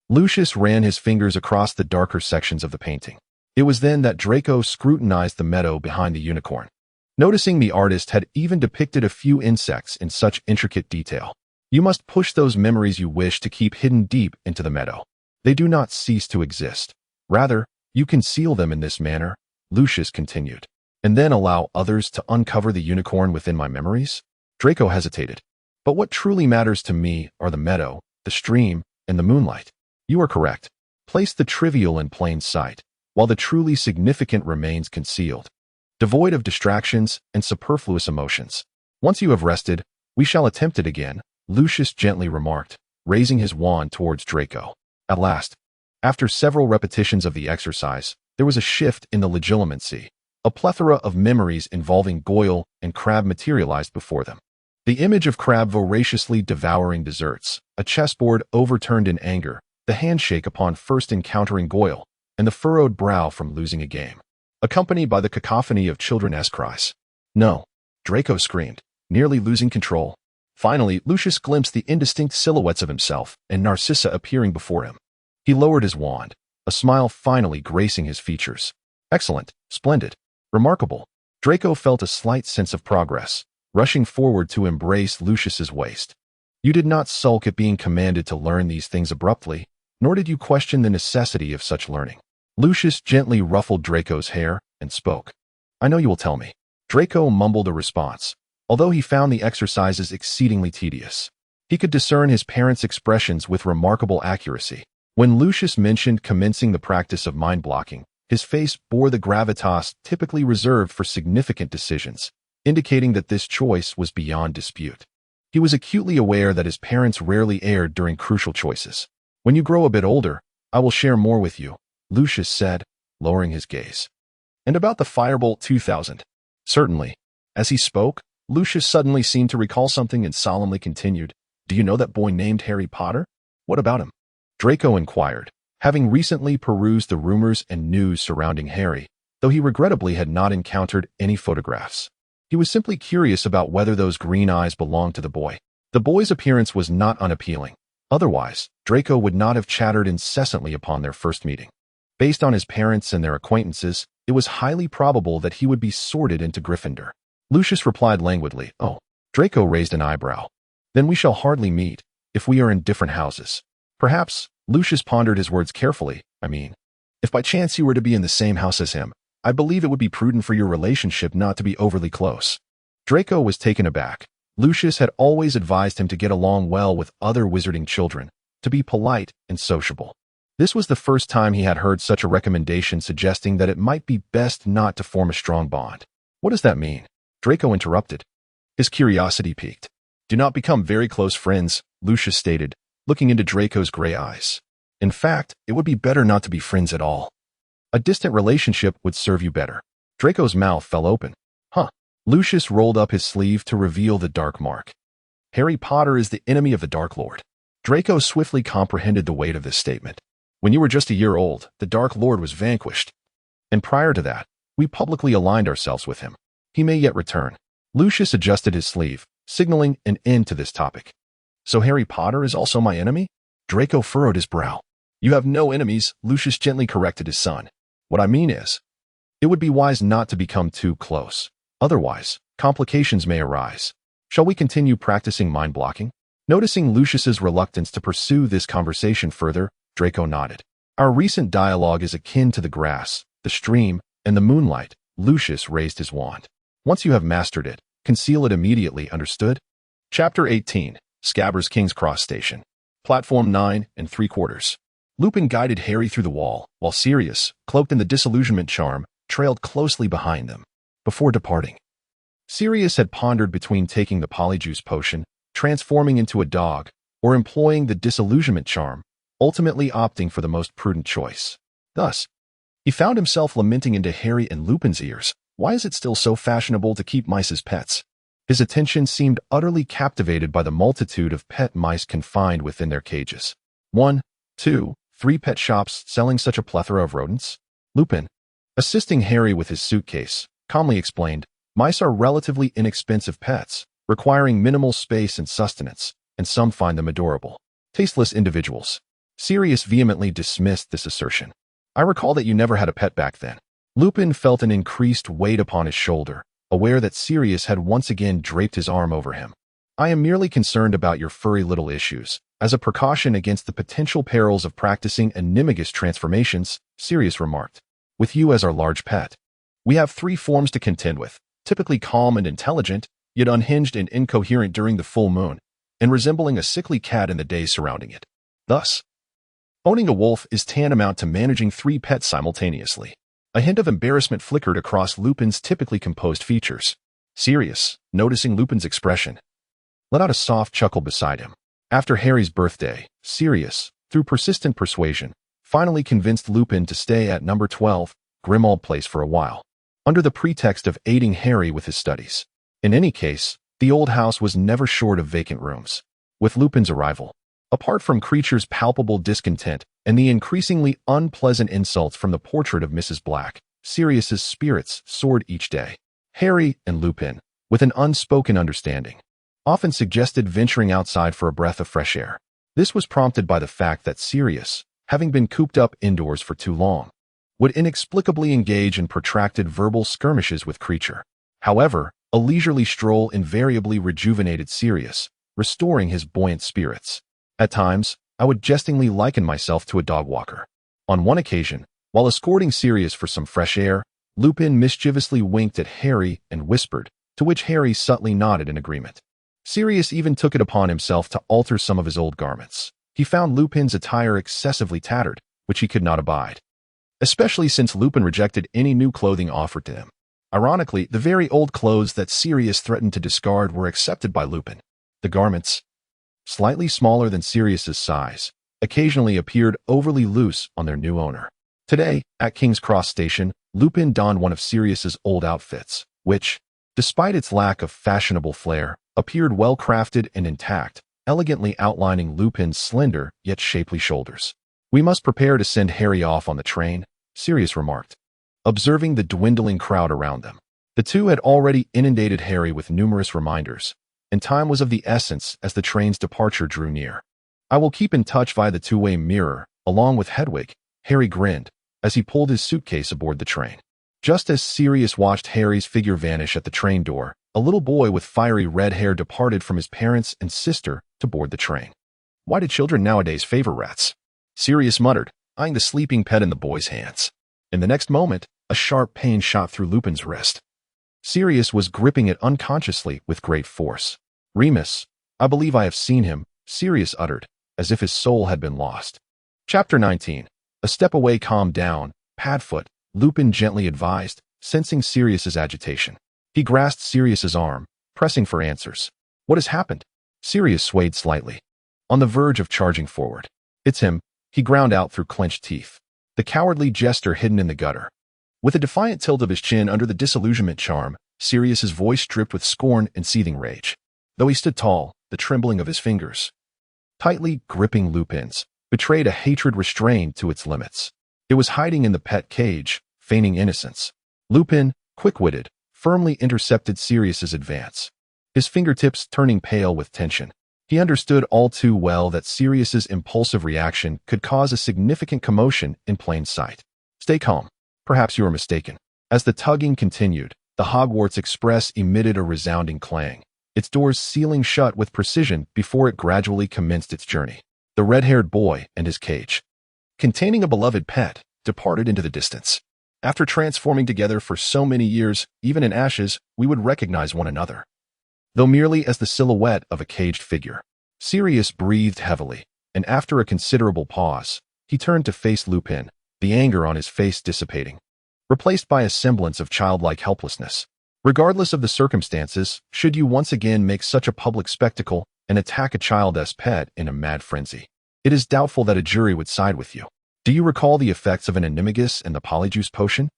Lucius ran his fingers across the darker sections of the painting. It was then that Draco scrutinized the meadow behind the unicorn, noticing the artist had even depicted a few insects in such intricate detail. You must push those memories you wish to keep hidden deep into the meadow. They do not cease to exist. Rather, you conceal them in this manner, Lucius continued, and then allow others to uncover the unicorn within my memories? Draco hesitated. But what truly matters to me are the meadow, the stream, and the moonlight. You are correct. Place the trivial in plain sight, while the truly significant remains concealed, devoid of distractions and superfluous emotions. Once you have rested, we shall attempt it again, Lucius gently remarked, raising his wand towards Draco. At last, after several repetitions of the exercise, there was a shift in the legilimency. A plethora of memories involving Goyle and Crabbe materialized before them. The image of Crabbe voraciously devouring desserts, a chessboard overturned in anger, the handshake upon first encountering Goyle, and the furrowed brow from losing a game, accompanied by the cacophony of children's cries. No, Draco screamed, nearly losing control. Finally, Lucius glimpsed the indistinct silhouettes of himself and Narcissa appearing before him. He lowered his wand, a smile finally gracing his features. Excellent, splendid, remarkable. Draco felt a slight sense of progress, rushing forward to embrace Lucius's waist. You did not sulk at being commanded to learn these things abruptly, nor did you question the necessity of such learning. Lucius gently ruffled Draco's hair and spoke. I know you will tell me. Draco mumbled a response, although he found the exercises exceedingly tedious. He could discern his parents' expressions with remarkable accuracy. When Lucius mentioned commencing the practice of mind blocking, his face bore the gravitas typically reserved for significant decisions, indicating that this choice was beyond dispute. He was acutely aware that his parents rarely erred during crucial choices. When you grow a bit older, I will share more with you, Lucius said, lowering his gaze. And about the Firebolt 2000? Certainly. As he spoke, Lucius suddenly seemed to recall something and solemnly continued, Do you know that boy named Harry Potter? What about him? Draco inquired, having recently perused the rumors and news surrounding Harry, though he regrettably had not encountered any photographs. He was simply curious about whether those green eyes belonged to the boy. The boy's appearance was not unappealing. Otherwise, Draco would not have chattered incessantly upon their first meeting. Based on his parents and their acquaintances, it was highly probable that he would be sorted into Gryffindor. Lucius replied languidly, Oh. Draco raised an eyebrow. Then we shall hardly meet, if we are in different houses. Perhaps, Lucius pondered his words carefully, if by chance you were to be in the same house as him, I believe it would be prudent for your relationship not to be overly close. Draco was taken aback. Lucius had always advised him to get along well with other wizarding children, to be polite and sociable. This was the first time he had heard such a recommendation suggesting that it might be best not to form a strong bond. What does that mean? Draco interrupted. His curiosity piqued. Do not become very close friends, Lucius stated, looking into Draco's gray eyes. In fact, it would be better not to be friends at all. A distant relationship would serve you better. Draco's mouth fell open. Lucius rolled up his sleeve to reveal the dark mark. Harry Potter is the enemy of the Dark Lord. Draco swiftly comprehended the weight of this statement. When you were just a year old, the Dark Lord was vanquished. And prior to that, we publicly aligned ourselves with him. He may yet return. Lucius adjusted his sleeve, signaling an end to this topic. So Harry Potter is also my enemy? Draco furrowed his brow. You have no enemies, Lucius gently corrected his son. What I mean is, it would be wise not to become too close. Otherwise, complications may arise. Shall we continue practicing mind blocking? Noticing Lucius's reluctance to pursue this conversation further, Draco nodded. Our recent dialogue is akin to the grass, the stream, and the moonlight. Lucius raised his wand. Once you have mastered it, conceal it immediately, understood? Chapter 18, Scabbers King's Cross Station. Platform 9 3/4. Lupin guided Harry through the wall, while Sirius, cloaked in the disillusionment charm, trailed closely behind them. Before departing, Sirius had pondered between taking the polyjuice potion, transforming into a dog, or employing the disillusionment charm, ultimately opting for the most prudent choice. Thus, he found himself lamenting into Harry and Lupin's ears, why is it still so fashionable to keep mice as pets? His attention seemed utterly captivated by the multitude of pet mice confined within their cages. 1, 2, 3 pet shops selling such a plethora of rodents? Lupin, assisting Harry with his suitcase, calmly explained, mice are relatively inexpensive pets, requiring minimal space and sustenance, and some find them adorable. Tasteless individuals. Sirius vehemently dismissed this assertion. I recall that you never had a pet back then. Lupin felt an increased weight upon his shoulder, aware that Sirius had once again draped his arm over him. I am merely concerned about your furry little issues. As a precaution against the potential perils of practicing animagus transformations, Sirius remarked. With you as our large pet, we have 3 forms to contend with, typically calm and intelligent, yet unhinged and incoherent during the full moon, and resembling a sickly cat in the days surrounding it. Thus, owning a wolf is tantamount to managing 3 pets simultaneously. A hint of embarrassment flickered across Lupin's typically composed features. Sirius, noticing Lupin's expression, let out a soft chuckle beside him. After Harry's birthday, Sirius, through persistent persuasion, finally convinced Lupin to stay at number 12, Grimmauld Place for a while, under the pretext of aiding Harry with his studies. In any case, the old house was never short of vacant rooms. With Lupin's arrival, apart from Creature's palpable discontent and the increasingly unpleasant insults from the portrait of Mrs. Black, Sirius's spirits soared each day. Harry and Lupin, with an unspoken understanding, often suggested venturing outside for a breath of fresh air. This was prompted by the fact that Sirius, having been cooped up indoors for too long, would inexplicably engage in protracted verbal skirmishes with Creature. However, a leisurely stroll invariably rejuvenated Sirius, restoring his buoyant spirits. At times, I would jestingly liken myself to a dog walker. On one occasion, While escorting Sirius for some fresh air, Lupin mischievously winked at Harry and whispered, to which Harry subtly nodded in agreement. Sirius even took it upon himself to alter some of his old garments. He found Lupin's attire excessively tattered, which he could not abide, especially since Lupin rejected any new clothing offered to him. Ironically, the very old clothes that Sirius threatened to discard were accepted by Lupin. The garments, slightly smaller than Sirius's size, occasionally appeared overly loose on their new owner. Today, at King's Cross Station, Lupin donned one of Sirius's old outfits, which, despite its lack of fashionable flair, appeared well-crafted and intact, elegantly outlining Lupin's slender yet shapely shoulders. "We must prepare to send Harry off on the train," Sirius remarked, observing the dwindling crowd around them. The two had already inundated Harry with numerous reminders, and time was of the essence as the train's departure drew near. "I will keep in touch via the two-way mirror, along with Hedwig," Harry grinned as he pulled his suitcase aboard the train. Just as Sirius watched Harry's figure vanish at the train door, a little boy with fiery red hair departed from his parents and sister to board the train. "Why do children nowadays favor rats?" Sirius muttered, eyeing the sleeping pet in the boy's hands. In the next moment, a sharp pain shot through Lupin's wrist. Sirius was gripping it unconsciously with great force. "Remus, I believe I have seen him," Sirius uttered, as if his soul had been lost. Chapter 19. A step away, calm down, Padfoot, Lupin gently advised, sensing Sirius's agitation. He grasped Sirius's arm, pressing for answers. "What has happened?" Sirius swayed slightly, on the verge of charging forward. "It's him," he ground out through clenched teeth, the cowardly jester hidden in the gutter. With a defiant tilt of his chin under the disillusionment charm, Sirius's voice dripped with scorn and seething rage. Though he stood tall, the trembling of his fingers, tightly gripping Lupin's, betrayed a hatred restrained to its limits. It was hiding in the pet cage, feigning innocence. Lupin, quick-witted, firmly intercepted Sirius's advance, his fingertips turning pale with tension. He understood all too well that Sirius's impulsive reaction could cause a significant commotion in plain sight. "Stay calm. Perhaps you are mistaken." As the tugging continued, the Hogwarts Express emitted a resounding clang, its doors sealing shut with precision before it gradually commenced its journey. The red-haired boy and his cage, containing a beloved pet, departed into the distance. After transforming together for so many years, even in ashes, we would recognize one another, though merely as the silhouette of a caged figure. Sirius breathed heavily, and after a considerable pause, he turned to face Lupin, the anger on his face dissipating, replaced by a semblance of childlike helplessness. "Regardless of the circumstances, should you once again make such a public spectacle and attack a child's pet in a mad frenzy, it is doubtful that a jury would side with you. Do you recall the effects of an animagus and the polyjuice potion?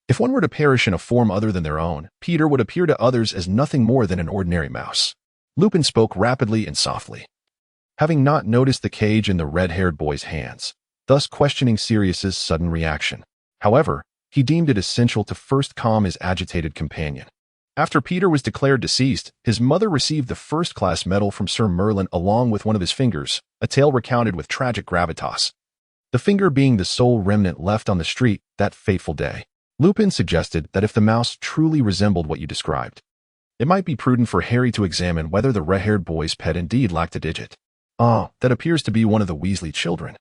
If one were to perish in a form other than their own, Peter would appear to others as nothing more than an ordinary mouse." Lupin spoke rapidly and softly, having not noticed the cage in the red-haired boy's hands, thus questioning Sirius's sudden reaction. However, he deemed it essential to first calm his agitated companion. After Peter was declared deceased, his mother received the first-class medal from Sir Merlin along with one of his fingers, a tale recounted with tragic gravitas, the finger being the sole remnant left on the street that fateful day. Lupin suggested that if the mouse truly resembled what you described, it might be prudent for Harry to examine whether the red-haired boy's pet indeed lacked a digit. "Ah, that appears to be one of the Weasley children.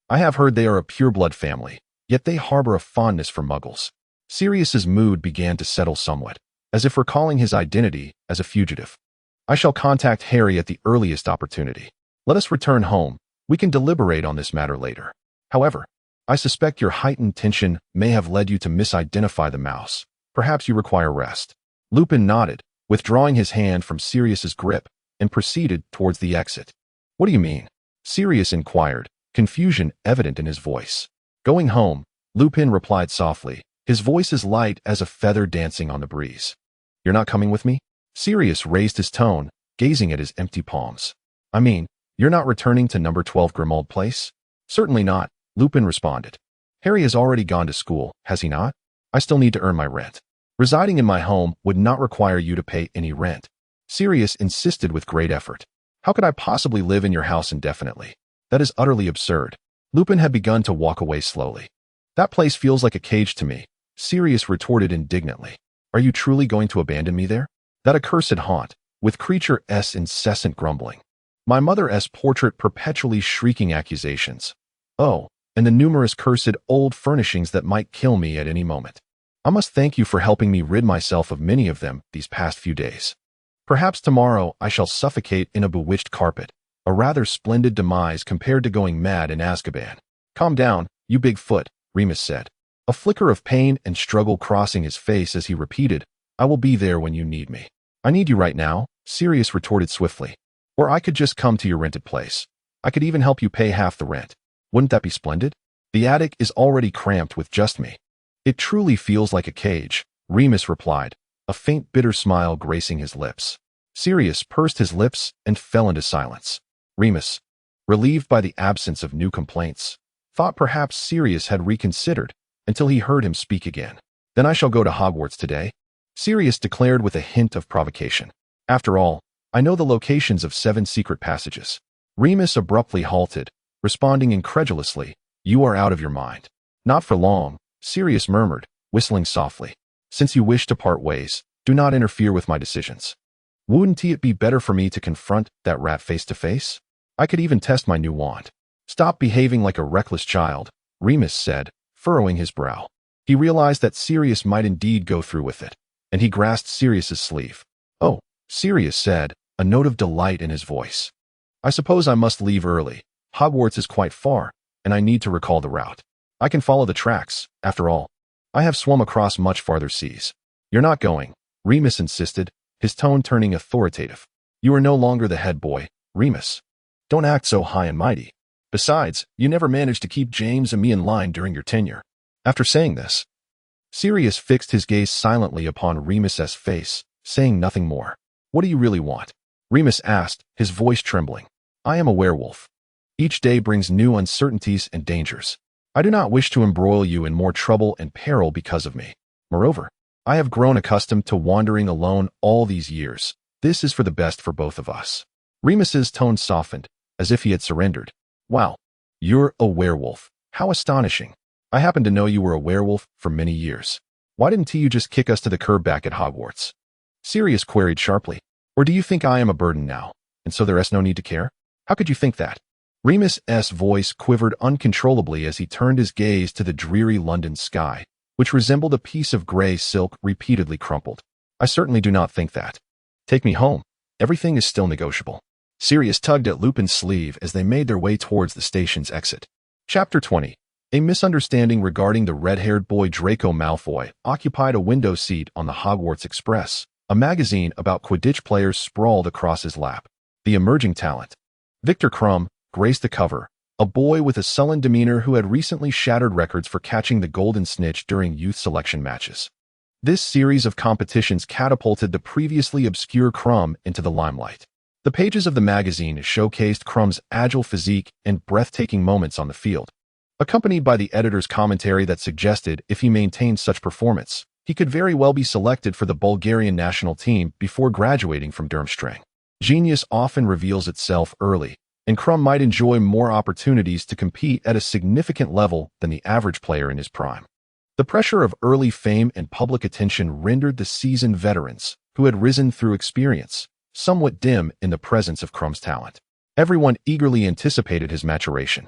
I have heard they are a pure-blood family, yet they harbor a fondness for muggles." Sirius's mood began to settle somewhat, as if recalling his identity as a fugitive. "I shall contact Harry at the earliest opportunity. Let us return home. We can deliberate on this matter later. However, I suspect your heightened tension may have led you to misidentify the mouse. Perhaps you require rest." Lupin nodded, withdrawing his hand from Sirius's grip, and proceeded towards the exit. "What do you mean?" Sirius inquired, confusion evident in his voice. "Going home," Lupin replied softly, his voice as light as a feather dancing on the breeze. "You're not coming with me?" Sirius raised his tone, gazing at his empty palms. "I mean, you're not returning to number 12 Grimmauld Place?" "Certainly not," Lupin responded. "Harry has already gone to school, has he not? I still need to earn my rent. Residing in my home would not require you to pay any rent." Sirius insisted with great effort. "How could I possibly live in your house indefinitely? That is utterly absurd." Lupin had begun to walk away slowly. "That place feels like a cage to me," Sirius retorted indignantly. "Are you truly going to abandon me there? That accursed haunt, with creature's incessant grumbling, my mother's portrait perpetually shrieking accusations. Oh, and the numerous cursed old furnishings that might kill me at any moment. I must thank you for helping me rid myself of many of them these past few days. Perhaps tomorrow I shall suffocate in a bewitched carpet, a rather splendid demise compared to going mad in Azkaban. Calm down, you big foot, Remus said, a flicker of pain and struggle crossing his face as he repeated, I will be there when you need me. I need you right now, Sirius retorted swiftly. Or I could just come to your rented place. I could even help you pay half the rent. Wouldn't that be splendid? The attic is already cramped with just me. It truly feels like a cage, Remus replied, a faint bitter smile gracing his lips. Sirius pursed his lips and fell into silence. Remus, relieved by the absence of new complaints, thought perhaps Sirius had reconsidered until he heard him speak again. Then I shall go to Hogwarts today, Sirius declared with a hint of provocation. After all, I know the locations of 7 secret passages. Remus abruptly halted, responding incredulously, You are out of your mind. Not for long, Sirius murmured, whistling softly. Since you wish to part ways, do not interfere with my decisions. Wouldn't it be better for me to confront that rat face to face? I could even test my new wand. Stop behaving like a reckless child, Remus said, furrowing his brow. He realized that Sirius might indeed go through with it, and he grasped Sirius's sleeve. Oh, Sirius said, a note of delight in his voice. I suppose I must leave early. Hogwarts is quite far, and I need to recall the route. I can follow the tracks, after all. I have swum across much farther seas. You're not going, Remus insisted, his tone turning authoritative. You are no longer the head boy, Remus. Don't act so high and mighty. Besides, you never managed to keep James and me in line during your tenure. After saying this, Sirius fixed his gaze silently upon Remus's face, saying nothing more. What do you really want? Remus asked, his voice trembling. I am a werewolf. Each day brings new uncertainties and dangers. I do not wish to embroil you in more trouble and peril because of me. Moreover, I have grown accustomed to wandering alone all these years. This is for the best for both of us. Remus's tone softened, as if he had surrendered. Wow, you're a werewolf. How astonishing. I happen to know you were a werewolf for many years. Why didn't you just kick us to the curb back at Hogwarts? Sirius queried sharply. Or do you think I am a burden now, and so there is no need to care? How could you think that? Remus's voice quivered uncontrollably as he turned his gaze to the dreary London sky, which resembled a piece of gray silk repeatedly crumpled. I certainly do not think that. Take me home. Everything is still negotiable. Sirius tugged at Lupin's sleeve as they made their way towards the station's exit. Chapter 20. A misunderstanding regarding the red-haired boy Draco Malfoy occupied a window seat on the Hogwarts Express. A magazine about Quidditch players sprawled across his lap. The emerging talent. Victor Crumb graced the cover, a boy with a sullen demeanor who had recently shattered records for catching the golden snitch during youth selection matches. This series of competitions catapulted the previously obscure Crumb into the limelight. The pages of the magazine showcased Crumb's agile physique and breathtaking moments on the field, accompanied by the editor's commentary that suggested if he maintained such performance, he could very well be selected for the Bulgarian national team before graduating from Durmstrang. Genius often reveals itself early, and Crumb might enjoy more opportunities to compete at a significant level than the average player in his prime. The pressure of early fame and public attention rendered the seasoned veterans, who had risen through experience, somewhat dim in the presence of Crumb's talent. Everyone eagerly anticipated his maturation.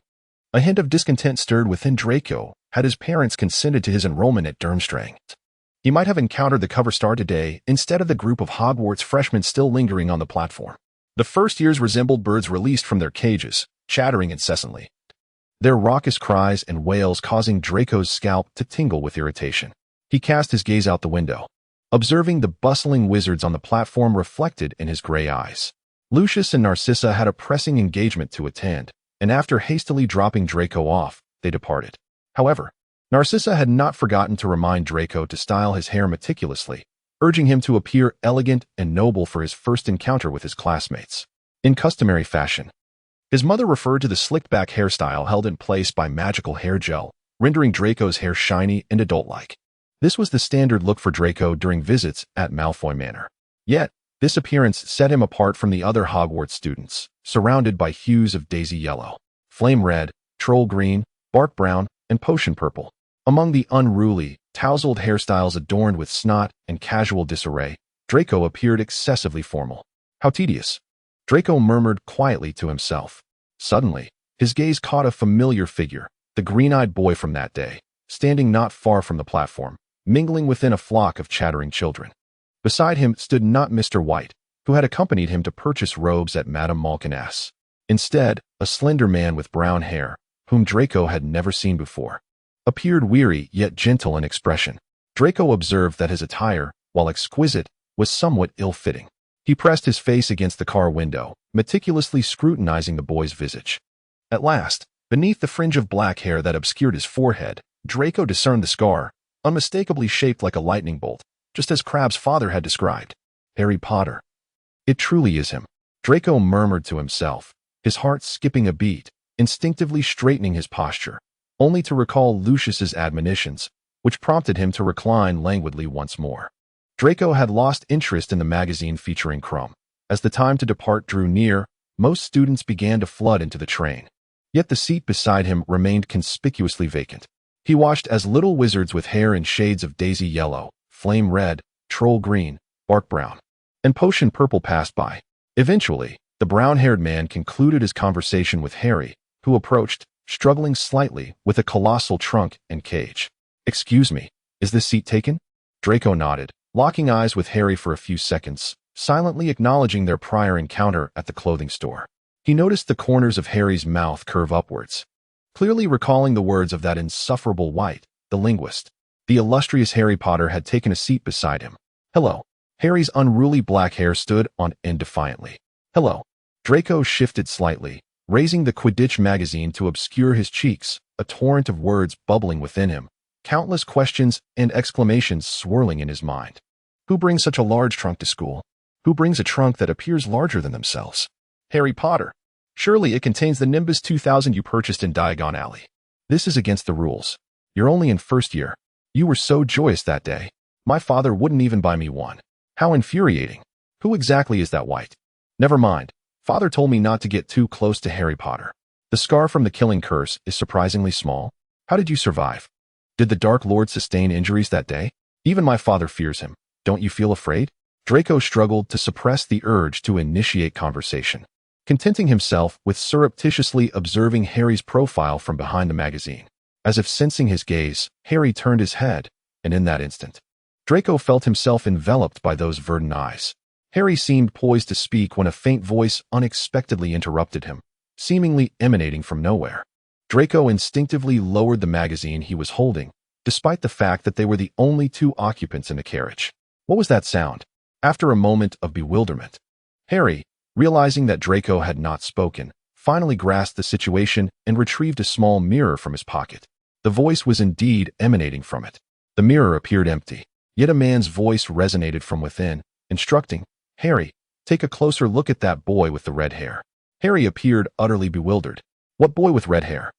A hint of discontent stirred within Draco had his parents consented to his enrollment at Durmstrang. He might have encountered the cover star today instead of the group of Hogwarts freshmen still lingering on the platform. The first years resembled birds released from their cages, chattering incessantly, their raucous cries and wails causing Draco's scalp to tingle with irritation. He cast his gaze out the window, observing the bustling wizards on the platform reflected in his gray eyes. Lucius and Narcissa had a pressing engagement to attend, and after hastily dropping Draco off, they departed. However, Narcissa had not forgotten to remind Draco to style his hair meticulously, urging him to appear elegant and noble for his first encounter with his classmates. In customary fashion, his mother referred to the slicked-back hairstyle held in place by magical hair gel, rendering Draco's hair shiny and adult-like. This was the standard look for Draco during visits at Malfoy Manor. Yet, this appearance set him apart from the other Hogwarts students, surrounded by hues of daisy yellow, flame red, troll green, bark brown, and potion purple. Among the unruly, tousled hairstyles adorned with snot and casual disarray, Draco appeared excessively formal. How tedious. Draco murmured quietly to himself. Suddenly, his gaze caught a familiar figure, the green-eyed boy from that day, standing not far from the platform, mingling within a flock of chattering children. Beside him stood not Mr. White, who had accompanied him to purchase robes at Madame Malkin's. Instead, a slender man with brown hair, whom Draco had never seen before, appeared weary yet gentle in expression. Draco observed that his attire, while exquisite, was somewhat ill-fitting. He pressed his face against the car window, meticulously scrutinizing the boy's visage. At last, beneath the fringe of black hair that obscured his forehead, Draco discerned the scar, unmistakably shaped like a lightning bolt, just as Crabbe's father had described. Harry Potter. It truly is him, Draco murmured to himself, his heart skipping a beat, instinctively straightening his posture, only to recall Lucius's admonitions, which prompted him to recline languidly once more. Draco had lost interest in the magazine featuring Crumb. As the time to depart drew near, most students began to flood into the train. Yet the seat beside him remained conspicuously vacant. He watched as little wizards with hair in shades of daisy yellow, flame red, troll green, bark brown, and potion purple passed by. Eventually, the brown-haired man concluded his conversation with Harry, who approached, struggling slightly with a colossal trunk and cage. "Excuse me, is this seat taken?" Draco nodded, locking eyes with Harry for a few seconds, silently acknowledging their prior encounter at the clothing store. He noticed the corners of Harry's mouth curve upwards, clearly recalling the words of that insufferable White, the linguist. The illustrious Harry Potter had taken a seat beside him. "Hello." Harry's unruly black hair stood on end defiantly. "Hello." Draco shifted slightly, raising the Quidditch magazine to obscure his cheeks, a torrent of words bubbling within him, countless questions and exclamations swirling in his mind. Who brings such a large trunk to school? Who brings a trunk that appears larger than themselves? Harry Potter. Surely it contains the Nimbus 2000 you purchased in Diagon Alley. This is against the rules. You're only in first year. You were so joyous that day. My father wouldn't even buy me one. How infuriating. Who exactly is that White? Never mind. Father told me not to get too close to Harry Potter. The scar from the killing curse is surprisingly small. How did you survive? Did the Dark Lord sustain injuries that day? Even my father fears him. Don't you feel afraid? Draco struggled to suppress the urge to initiate conversation, contenting himself with surreptitiously observing Harry's profile from behind the magazine. As if sensing his gaze, Harry turned his head, and in that instant, Draco felt himself enveloped by those verdant eyes. Harry seemed poised to speak when a faint voice unexpectedly interrupted him, seemingly emanating from nowhere. Draco instinctively lowered the magazine he was holding, despite the fact that they were the only two occupants in the carriage. What was that sound? After a moment of bewilderment, Harry, realizing that Draco had not spoken, finally grasped the situation and retrieved a small mirror from his pocket. The voice was indeed emanating from it. The mirror appeared empty, yet a man's voice resonated from within, instructing, "Harry, take a closer look at that boy with the red hair." Harry appeared utterly bewildered. What boy with red hair?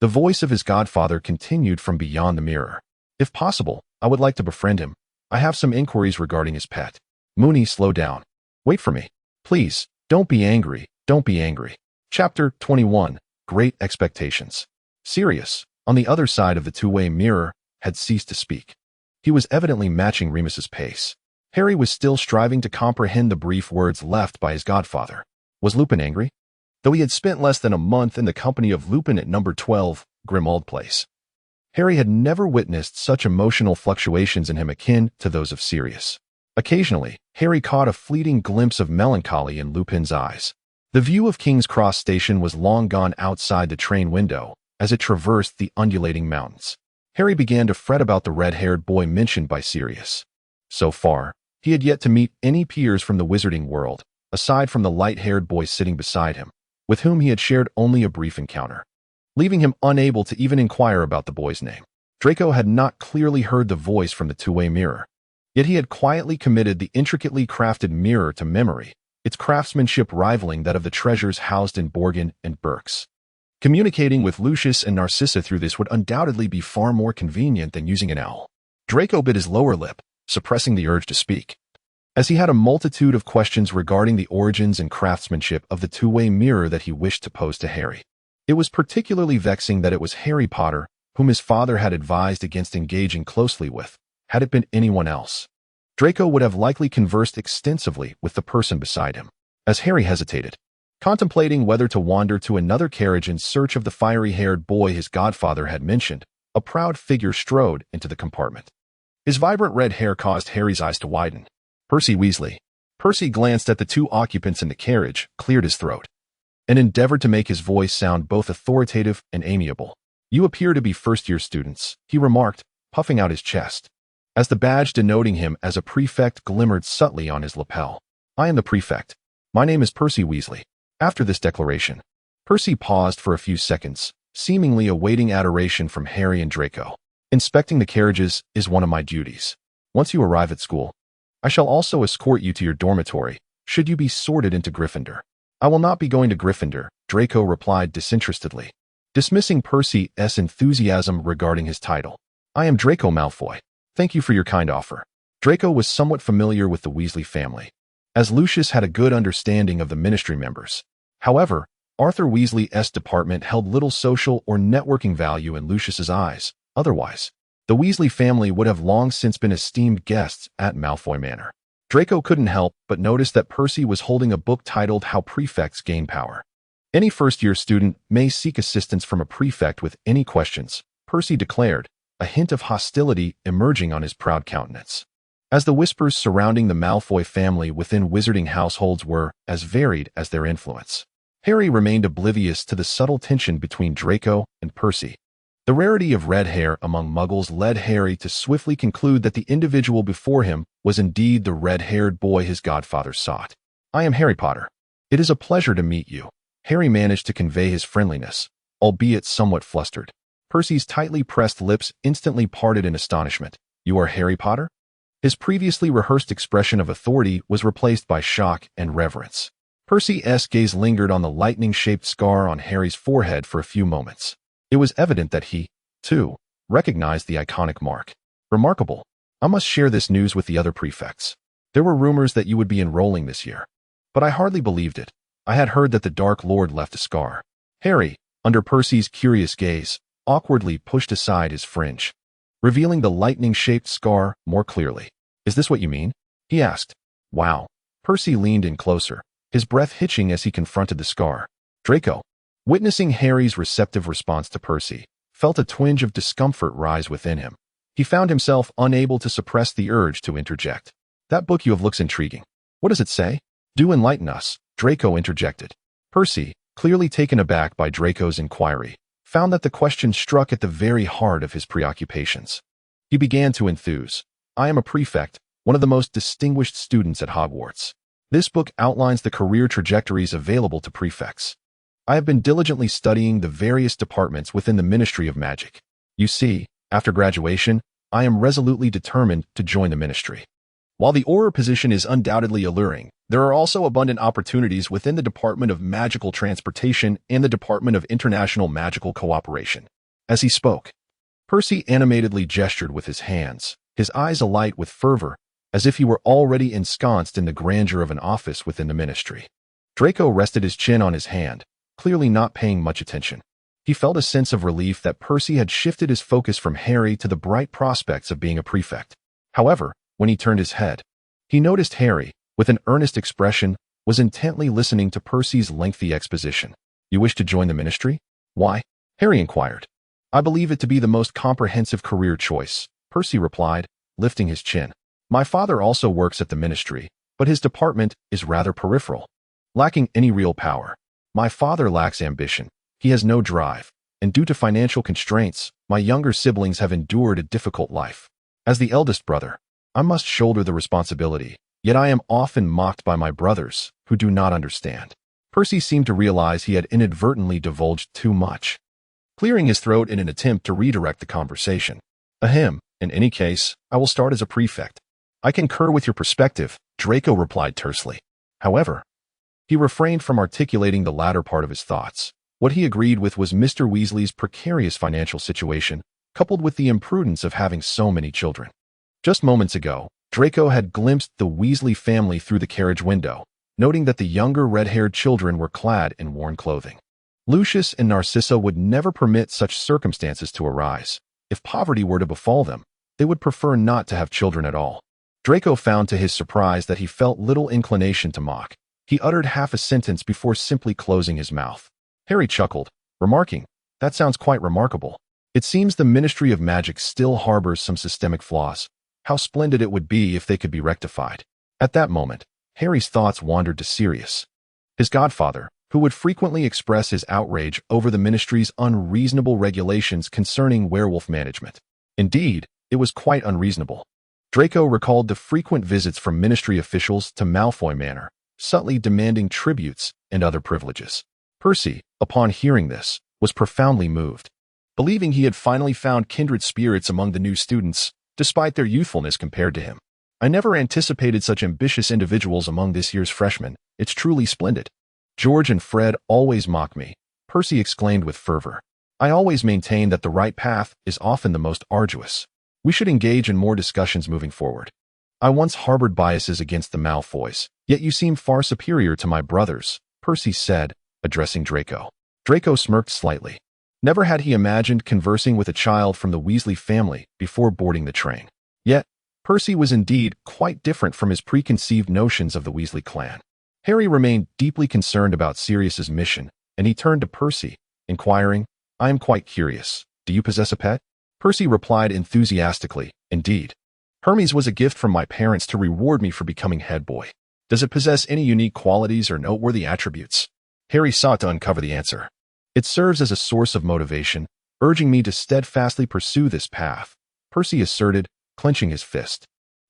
The voice of his godfather continued from beyond the mirror. "If possible, I would like to befriend him. I have some inquiries regarding his pet." Moony, slow down. Wait for me. Please, don't be angry, don't be angry. Chapter 21, Great Expectations. Sirius, on the other side of the two-way mirror, had ceased to speak. He was evidently matching Remus's pace. Harry was still striving to comprehend the brief words left by his godfather. Was Lupin angry? Though he had spent less than a month in the company of Lupin at number 12, Grimmauld Place, Harry had never witnessed such emotional fluctuations in him akin to those of Sirius. Occasionally, Harry caught a fleeting glimpse of melancholy in Lupin's eyes. The view of King's Cross Station was long gone outside the train window as it traversed the undulating mountains. Harry began to fret about the red-haired boy mentioned by Sirius. So far, he had yet to meet any peers from the wizarding world, aside from the light-haired boy sitting beside him, with whom he had shared only a brief encounter, leaving him unable to even inquire about the boy's name. Draco had not clearly heard the voice from the two-way mirror, yet he had quietly committed the intricately crafted mirror to memory, its craftsmanship rivaling that of the treasures housed in Borgin and Embarks. Communicating with Lucius and Narcissa through this would undoubtedly be far more convenient than using an owl. Draco bit his lower lip, suppressing the urge to speak, as he had a multitude of questions regarding the origins and craftsmanship of the two-way mirror that he wished to pose to Harry. It was particularly vexing that it was Harry Potter whom his father had advised against engaging closely with. Had it been anyone else, Draco would have likely conversed extensively with the person beside him. As Harry hesitated, Contemplating whether to wander to another carriage in search of the fiery-haired boy his godfather had mentioned, a proud figure strode into the compartment. His vibrant red hair caused Harry's eyes to widen. Percy Weasley. Percy glanced at the two occupants in the carriage, cleared his throat, and endeavored to make his voice sound both authoritative and amiable. You appear to be first-year students, he remarked, puffing out his chest, as the badge denoting him as a prefect glimmered subtly on his lapel. I am the prefect. My name is Percy Weasley. After this declaration, Percy paused for a few seconds, seemingly awaiting adoration from Harry and Draco. Inspecting the carriages is one of my duties. Once you arrive at school, I shall also escort you to your dormitory, should you be sorted into Gryffindor. I will not be going to Gryffindor, Draco replied disinterestedly, dismissing Percy's enthusiasm regarding his title. I am Draco Malfoy. Thank you for your kind offer. Draco was somewhat familiar with the Weasley family, as Lucius had a good understanding of the ministry members. However, Arthur Weasley's department held little social or networking value in Lucius's eyes. Otherwise, the Weasley family would have long since been esteemed guests at Malfoy Manor. Draco couldn't help but notice that Percy was holding a book titled How Prefects Gain Power. Any first-year student may seek assistance from a prefect with any questions, Percy declared, a hint of hostility emerging on his proud countenance. As the whispers surrounding the Malfoy family within wizarding households were as varied as their influence, Harry remained oblivious to the subtle tension between Draco and Percy. The rarity of red hair among Muggles led Harry to swiftly conclude that the individual before him was indeed the red-haired boy his godfather sought. I am Harry Potter. It is a pleasure to meet you. Harry managed to convey his friendliness, albeit somewhat flustered. Percy's tightly pressed lips instantly parted in astonishment. You are Harry Potter? His previously rehearsed expression of authority was replaced by shock and reverence. Percy's gaze lingered on the lightning-shaped scar on Harry's forehead for a few moments. It was evident that he, too, recognized the iconic mark. Remarkable. I must share this news with the other prefects. There were rumors that you would be enrolling this year, but I hardly believed it. I had heard that the Dark Lord left a scar. Harry, under Percy's curious gaze, awkwardly pushed aside his fringe, revealing the lightning-shaped scar more clearly. Is this what you mean? He asked. Wow. Percy leaned in closer, his breath hitching as he confronted the scar. Draco, witnessing Harry's receptive response to Percy, felt a twinge of discomfort rise within him. He found himself unable to suppress the urge to interject. That book you have looks intriguing. What does it say? Do enlighten us, Draco interjected. Percy, clearly taken aback by Draco's inquiry, found that the question struck at the very heart of his preoccupations. He began to enthuse. I am a prefect, one of the most distinguished students at Hogwarts. This book outlines the career trajectories available to prefects. I have been diligently studying the various departments within the Ministry of Magic. You see, after graduation, I am resolutely determined to join the ministry. While the Auror position is undoubtedly alluring, there are also abundant opportunities within the Department of Magical Transportation and the Department of International Magical Cooperation. As he spoke, Percy animatedly gestured with his hands, his eyes alight with fervor, as if he were already ensconced in the grandeur of an office within the ministry. Draco rested his chin on his hand, clearly not paying much attention. He felt a sense of relief that Percy had shifted his focus from Harry to the bright prospects of being a prefect. However, when he turned his head, he noticed Harry, with an earnest expression, was intently listening to Percy's lengthy exposition. You wish to join the ministry? Why? Harry inquired. I believe it to be the most comprehensive career choice, Percy replied, lifting his chin. My father also works at the ministry, but his department is rather peripheral, lacking any real power. My father lacks ambition, he has no drive, and due to financial constraints, my younger siblings have endured a difficult life. As the eldest brother, I must shoulder the responsibility, yet I am often mocked by my brothers, who do not understand. Percy seemed to realize he had inadvertently divulged too much, clearing his throat in an attempt to redirect the conversation. Ahem, in any case, I will start as a prefect. I concur with your perspective, Draco replied tersely. However, he refrained from articulating the latter part of his thoughts. What he agreed with was Mr. Weasley's precarious financial situation, coupled with the imprudence of having so many children. Just moments ago, Draco had glimpsed the Weasley family through the carriage window, noting that the younger red-haired children were clad in worn clothing. Lucius and Narcissa would never permit such circumstances to arise. If poverty were to befall them, they would prefer not to have children at all. Draco found to his surprise that he felt little inclination to mock. He uttered half a sentence before simply closing his mouth. Harry chuckled, remarking, "That sounds quite remarkable. It seems the Ministry of Magic still harbors some systemic flaws. How splendid it would be if they could be rectified." At that moment, Harry's thoughts wandered to Sirius, his godfather, who would frequently express his outrage over the Ministry's unreasonable regulations concerning werewolf management. Indeed, it was quite unreasonable. Draco recalled the frequent visits from Ministry officials to Malfoy Manor, subtly demanding tributes and other privileges. Percy, upon hearing this, was profoundly moved. Believing he had finally found kindred spirits among the new students, despite their youthfulness compared to him. "I never anticipated such ambitious individuals among this year's freshmen. It's truly splendid. George and Fred always mock me," Percy exclaimed with fervor. "I always maintain that the right path is often the most arduous. We should engage in more discussions moving forward. I once harbored biases against the Malfoys, yet you seem far superior to my brothers," Percy said, addressing Draco. Draco smirked slightly. Never had he imagined conversing with a child from the Weasley family before boarding the train. Yet, Percy was indeed quite different from his preconceived notions of the Weasley clan. Harry remained deeply concerned about Sirius's mission, and he turned to Percy, inquiring, "I am quite curious. Do you possess a pet?" Percy replied enthusiastically, "Indeed. Hermes was a gift from my parents to reward me for becoming head boy. Does it possess any unique qualities or noteworthy attributes?" Harry sought to uncover the answer. "It serves as a source of motivation, urging me to steadfastly pursue this path," Percy asserted, clenching his fist.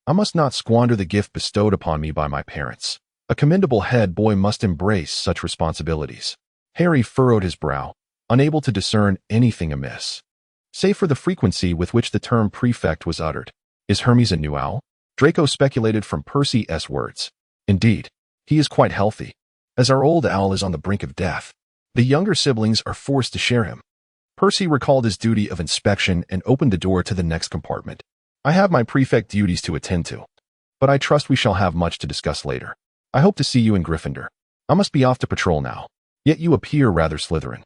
"I must not squander the gift bestowed upon me by my parents. A commendable head boy must embrace such responsibilities." Harry furrowed his brow, unable to discern anything amiss, save for the frequency with which the term prefect was uttered. "Is Hermes a new owl?" Draco speculated from Percy's words. "Indeed, he is quite healthy, as our old owl is on the brink of death. The younger siblings are forced to share him." Percy recalled his duty of inspection and opened the door to the next compartment. "I have my prefect duties to attend to, but I trust we shall have much to discuss later. I hope to see you in Gryffindor. I must be off to patrol now. Yet you appear rather Slytherin,"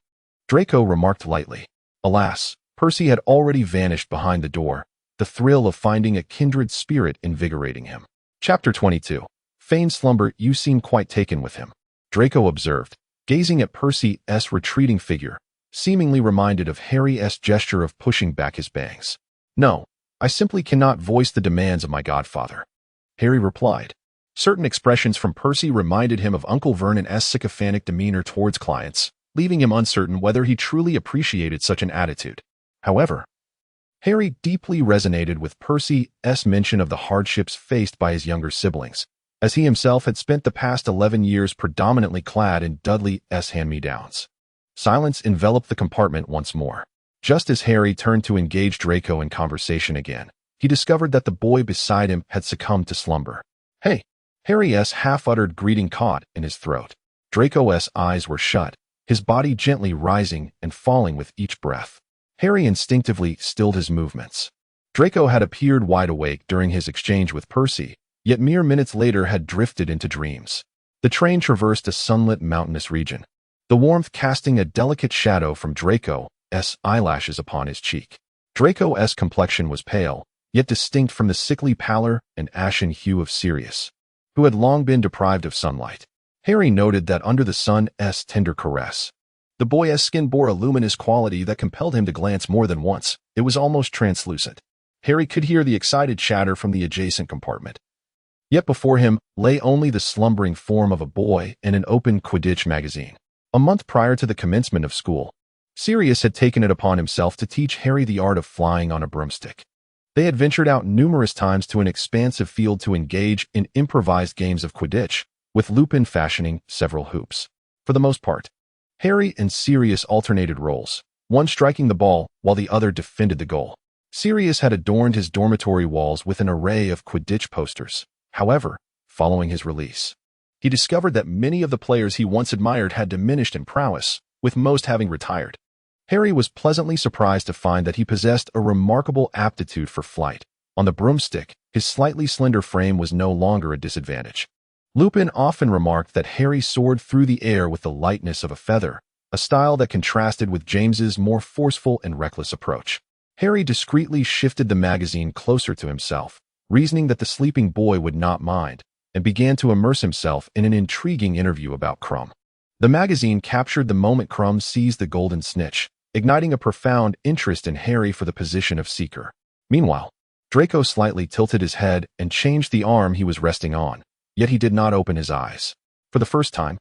Draco remarked lightly. Alas, Percy had already vanished behind the door, the thrill of finding a kindred spirit invigorating him. Chapter 22. Feigned slumber. "You seem quite taken with him," Draco observed, gazing at Percy's retreating figure, seemingly reminded of Harry's gesture of pushing back his bangs. "No, I simply cannot voice the demands of my godfather," Harry replied. Certain expressions from Percy reminded him of Uncle Vernon's sycophantic demeanor towards clients, leaving him uncertain whether he truly appreciated such an attitude. However, Harry deeply resonated with Percy's mention of the hardships faced by his younger siblings, as he himself had spent the past 11 years predominantly clad in Dudley's hand-me-downs. Silence enveloped the compartment once more. Just as Harry turned to engage Draco in conversation again, he discovered that the boy beside him had succumbed to slumber. "Hey!" Harry's half-uttered greeting caught in his throat. Draco's eyes were shut, his body gently rising and falling with each breath. Harry instinctively stilled his movements. Draco had appeared wide awake during his exchange with Percy, yet mere minutes later had drifted into dreams. The train traversed a sunlit mountainous region, the warmth casting a delicate shadow from Draco's eyelashes upon his cheek. Draco's complexion was pale, yet distinct from the sickly pallor and ashen hue of Sirius, who had long been deprived of sunlight. Harry noted that under the sun's tender caress, the boy's skin bore a luminous quality that compelled him to glance more than once. It was almost translucent. Harry could hear the excited chatter from the adjacent compartment. Yet before him lay only the slumbering form of a boy and an open Quidditch magazine. A month prior to the commencement of school, Sirius had taken it upon himself to teach Harry the art of flying on a broomstick. They had ventured out numerous times to an expansive field to engage in improvised games of Quidditch, with Lupin fashioning several hoops. For the most part, Harry and Sirius alternated roles, one striking the ball while the other defended the goal. Sirius had adorned his dormitory walls with an array of Quidditch posters. However, following his release, he discovered that many of the players he once admired had diminished in prowess, with most having retired. Harry was pleasantly surprised to find that he possessed a remarkable aptitude for flight. On the broomstick, his slightly slender frame was no longer a disadvantage. Lupin often remarked that Harry soared through the air with the lightness of a feather, a style that contrasted with James's more forceful and reckless approach. Harry discreetly shifted the magazine closer to himself, reasoning that the sleeping boy would not mind, and began to immerse himself in an intriguing interview about Crumb. The magazine captured the moment Crumb seized the golden snitch, igniting a profound interest in Harry for the position of seeker. Meanwhile, Draco slightly tilted his head and changed the arm he was resting on, yet he did not open his eyes. For the first time,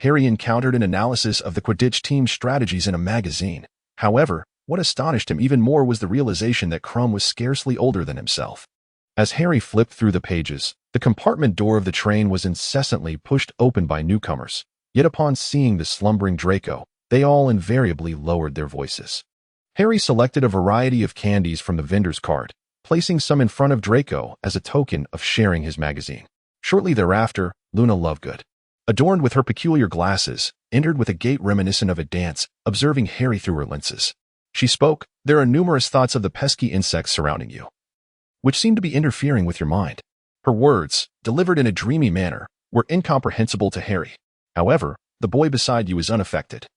Harry encountered an analysis of the Quidditch team's strategies in a magazine. However, what astonished him even more was the realization that Crumb was scarcely older than himself. As Harry flipped through the pages, the compartment door of the train was incessantly pushed open by newcomers, yet upon seeing the slumbering Draco, they all invariably lowered their voices. Harry selected a variety of candies from the vendor's cart, placing some in front of Draco as a token of sharing his magazine. Shortly thereafter, Luna Lovegood, adorned with her peculiar glasses, entered with a gait reminiscent of a dance, observing Harry through her lenses. She spoke, "There are numerous thoughts of the pesky insects surrounding you, which seem to be interfering with your mind." Her words, delivered in a dreamy manner, were incomprehensible to Harry. However, the boy beside you is unaffected,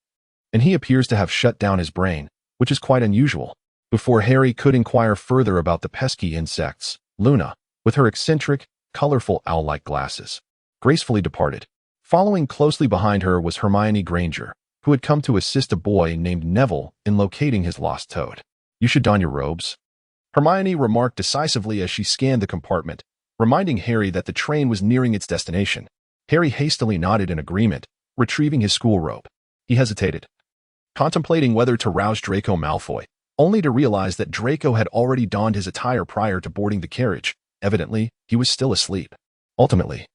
and he appears to have shut down his brain, which is quite unusual. Before Harry could inquire further about the pesky insects, Luna, with her eccentric, colorful owl-like glasses, gracefully departed. Following closely behind her was Hermione Granger, who had come to assist a boy named Neville in locating his lost toad. "You should don your robes," Hermione remarked decisively as she scanned the compartment, reminding Harry that the train was nearing its destination. Harry hastily nodded in agreement, retrieving his school robe. He hesitated, contemplating whether to rouse Draco Malfoy, only to realize that Draco had already donned his attire prior to boarding the carriage. Evidently, he was still asleep. Ultimately,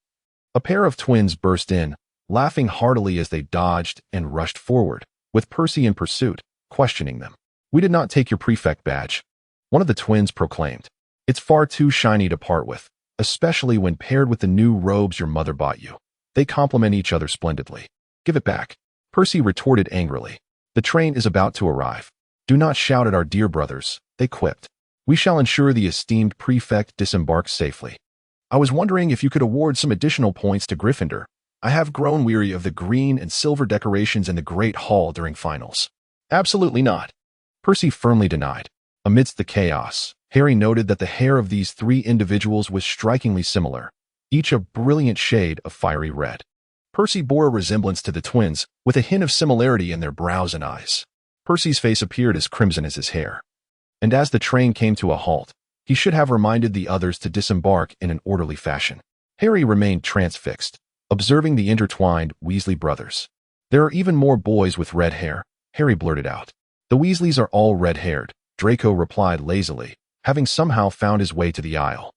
a pair of twins burst in, laughing heartily as they dodged and rushed forward, with Percy in pursuit, questioning them. "We did not take your prefect badge," one of the twins proclaimed. "It's far too shiny to part with, especially when paired with the new robes your mother bought you. They complement each other splendidly." "Give it back," Percy retorted angrily. "The train is about to arrive. Do not shout at our dear brothers," they quipped. "We shall ensure the esteemed prefect disembarks safely. I was wondering if you could award some additional points to Gryffindor. I have grown weary of the green and silver decorations in the Great Hall during finals." "Absolutely not," Percy firmly denied. Amidst the chaos, Harry noted that the hair of these three individuals was strikingly similar, each a brilliant shade of fiery red. Percy bore a resemblance to the twins, with a hint of similarity in their brows and eyes. Percy's face appeared as crimson as his hair, and as the train came to a halt, he should have reminded the others to disembark in an orderly fashion. Harry remained transfixed, observing the intertwined Weasley brothers. "There are even more boys with red hair," Harry blurted out. "The Weasleys are all red-haired," Draco replied lazily, having somehow found his way to the aisle.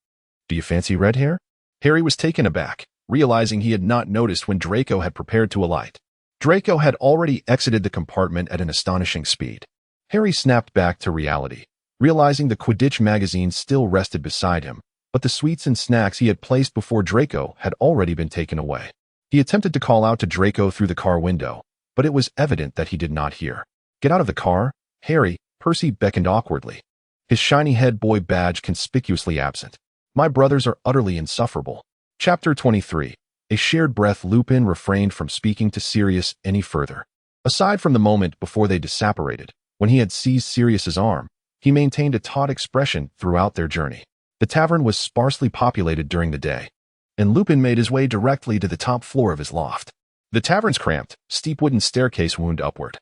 "Do you fancy red hair?" Harry was taken aback, realizing he had not noticed when Draco had prepared to alight. Draco had already exited the compartment at an astonishing speed. Harry snapped back to reality, realizing the Quidditch magazine still rested beside him, but the sweets and snacks he had placed before Draco had already been taken away. He attempted to call out to Draco through the car window, but it was evident that he did not hear. "Get out of the car, Harry," Percy beckoned awkwardly, his shiny head boy badge conspicuously absent. "My brothers are utterly insufferable." Chapter 23. A shared breath. Lupin refrained from speaking to Sirius any further. Aside from the moment before they disapparated, when he had seized Sirius's arm, he maintained a taut expression throughout their journey. The tavern was sparsely populated during the day, and Lupin made his way directly to the top floor of his loft. The tavern's cramped, steep wooden staircase wound upward,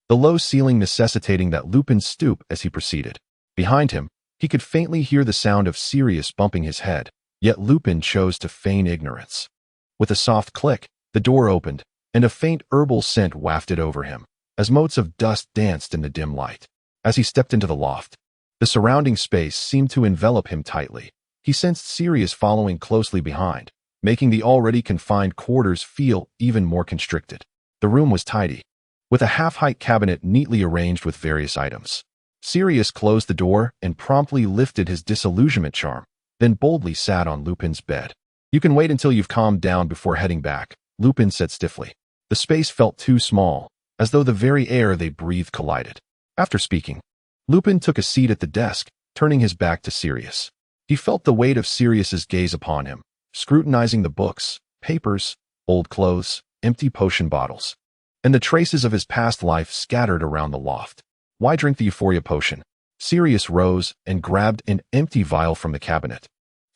the low ceiling necessitating that Lupin stoop as he proceeded. Behind him, he could faintly hear the sound of Sirius bumping his head, yet Lupin chose to feign ignorance. With a soft click, the door opened, and a faint herbal scent wafted over him, as motes of dust danced in the dim light. As he stepped into the loft, the surrounding space seemed to envelop him tightly. He sensed Sirius following closely behind, making the already confined quarters feel even more constricted. The room was tidy, with a half-height cabinet neatly arranged with various items. Sirius closed the door and promptly lifted his disillusionment charm, then boldly sat on Lupin's bed. "You can wait until you've calmed down before heading back," Lupin said stiffly. The space felt too small, as though the very air they breathed collided. After speaking, Lupin took a seat at the desk, turning his back to Sirius. He felt the weight of Sirius's gaze upon him, scrutinizing the books, papers, old clothes, empty potion bottles, and the traces of his past life scattered around the loft. "Why drink the euphoria potion?" Sirius rose and grabbed an empty vial from the cabinet,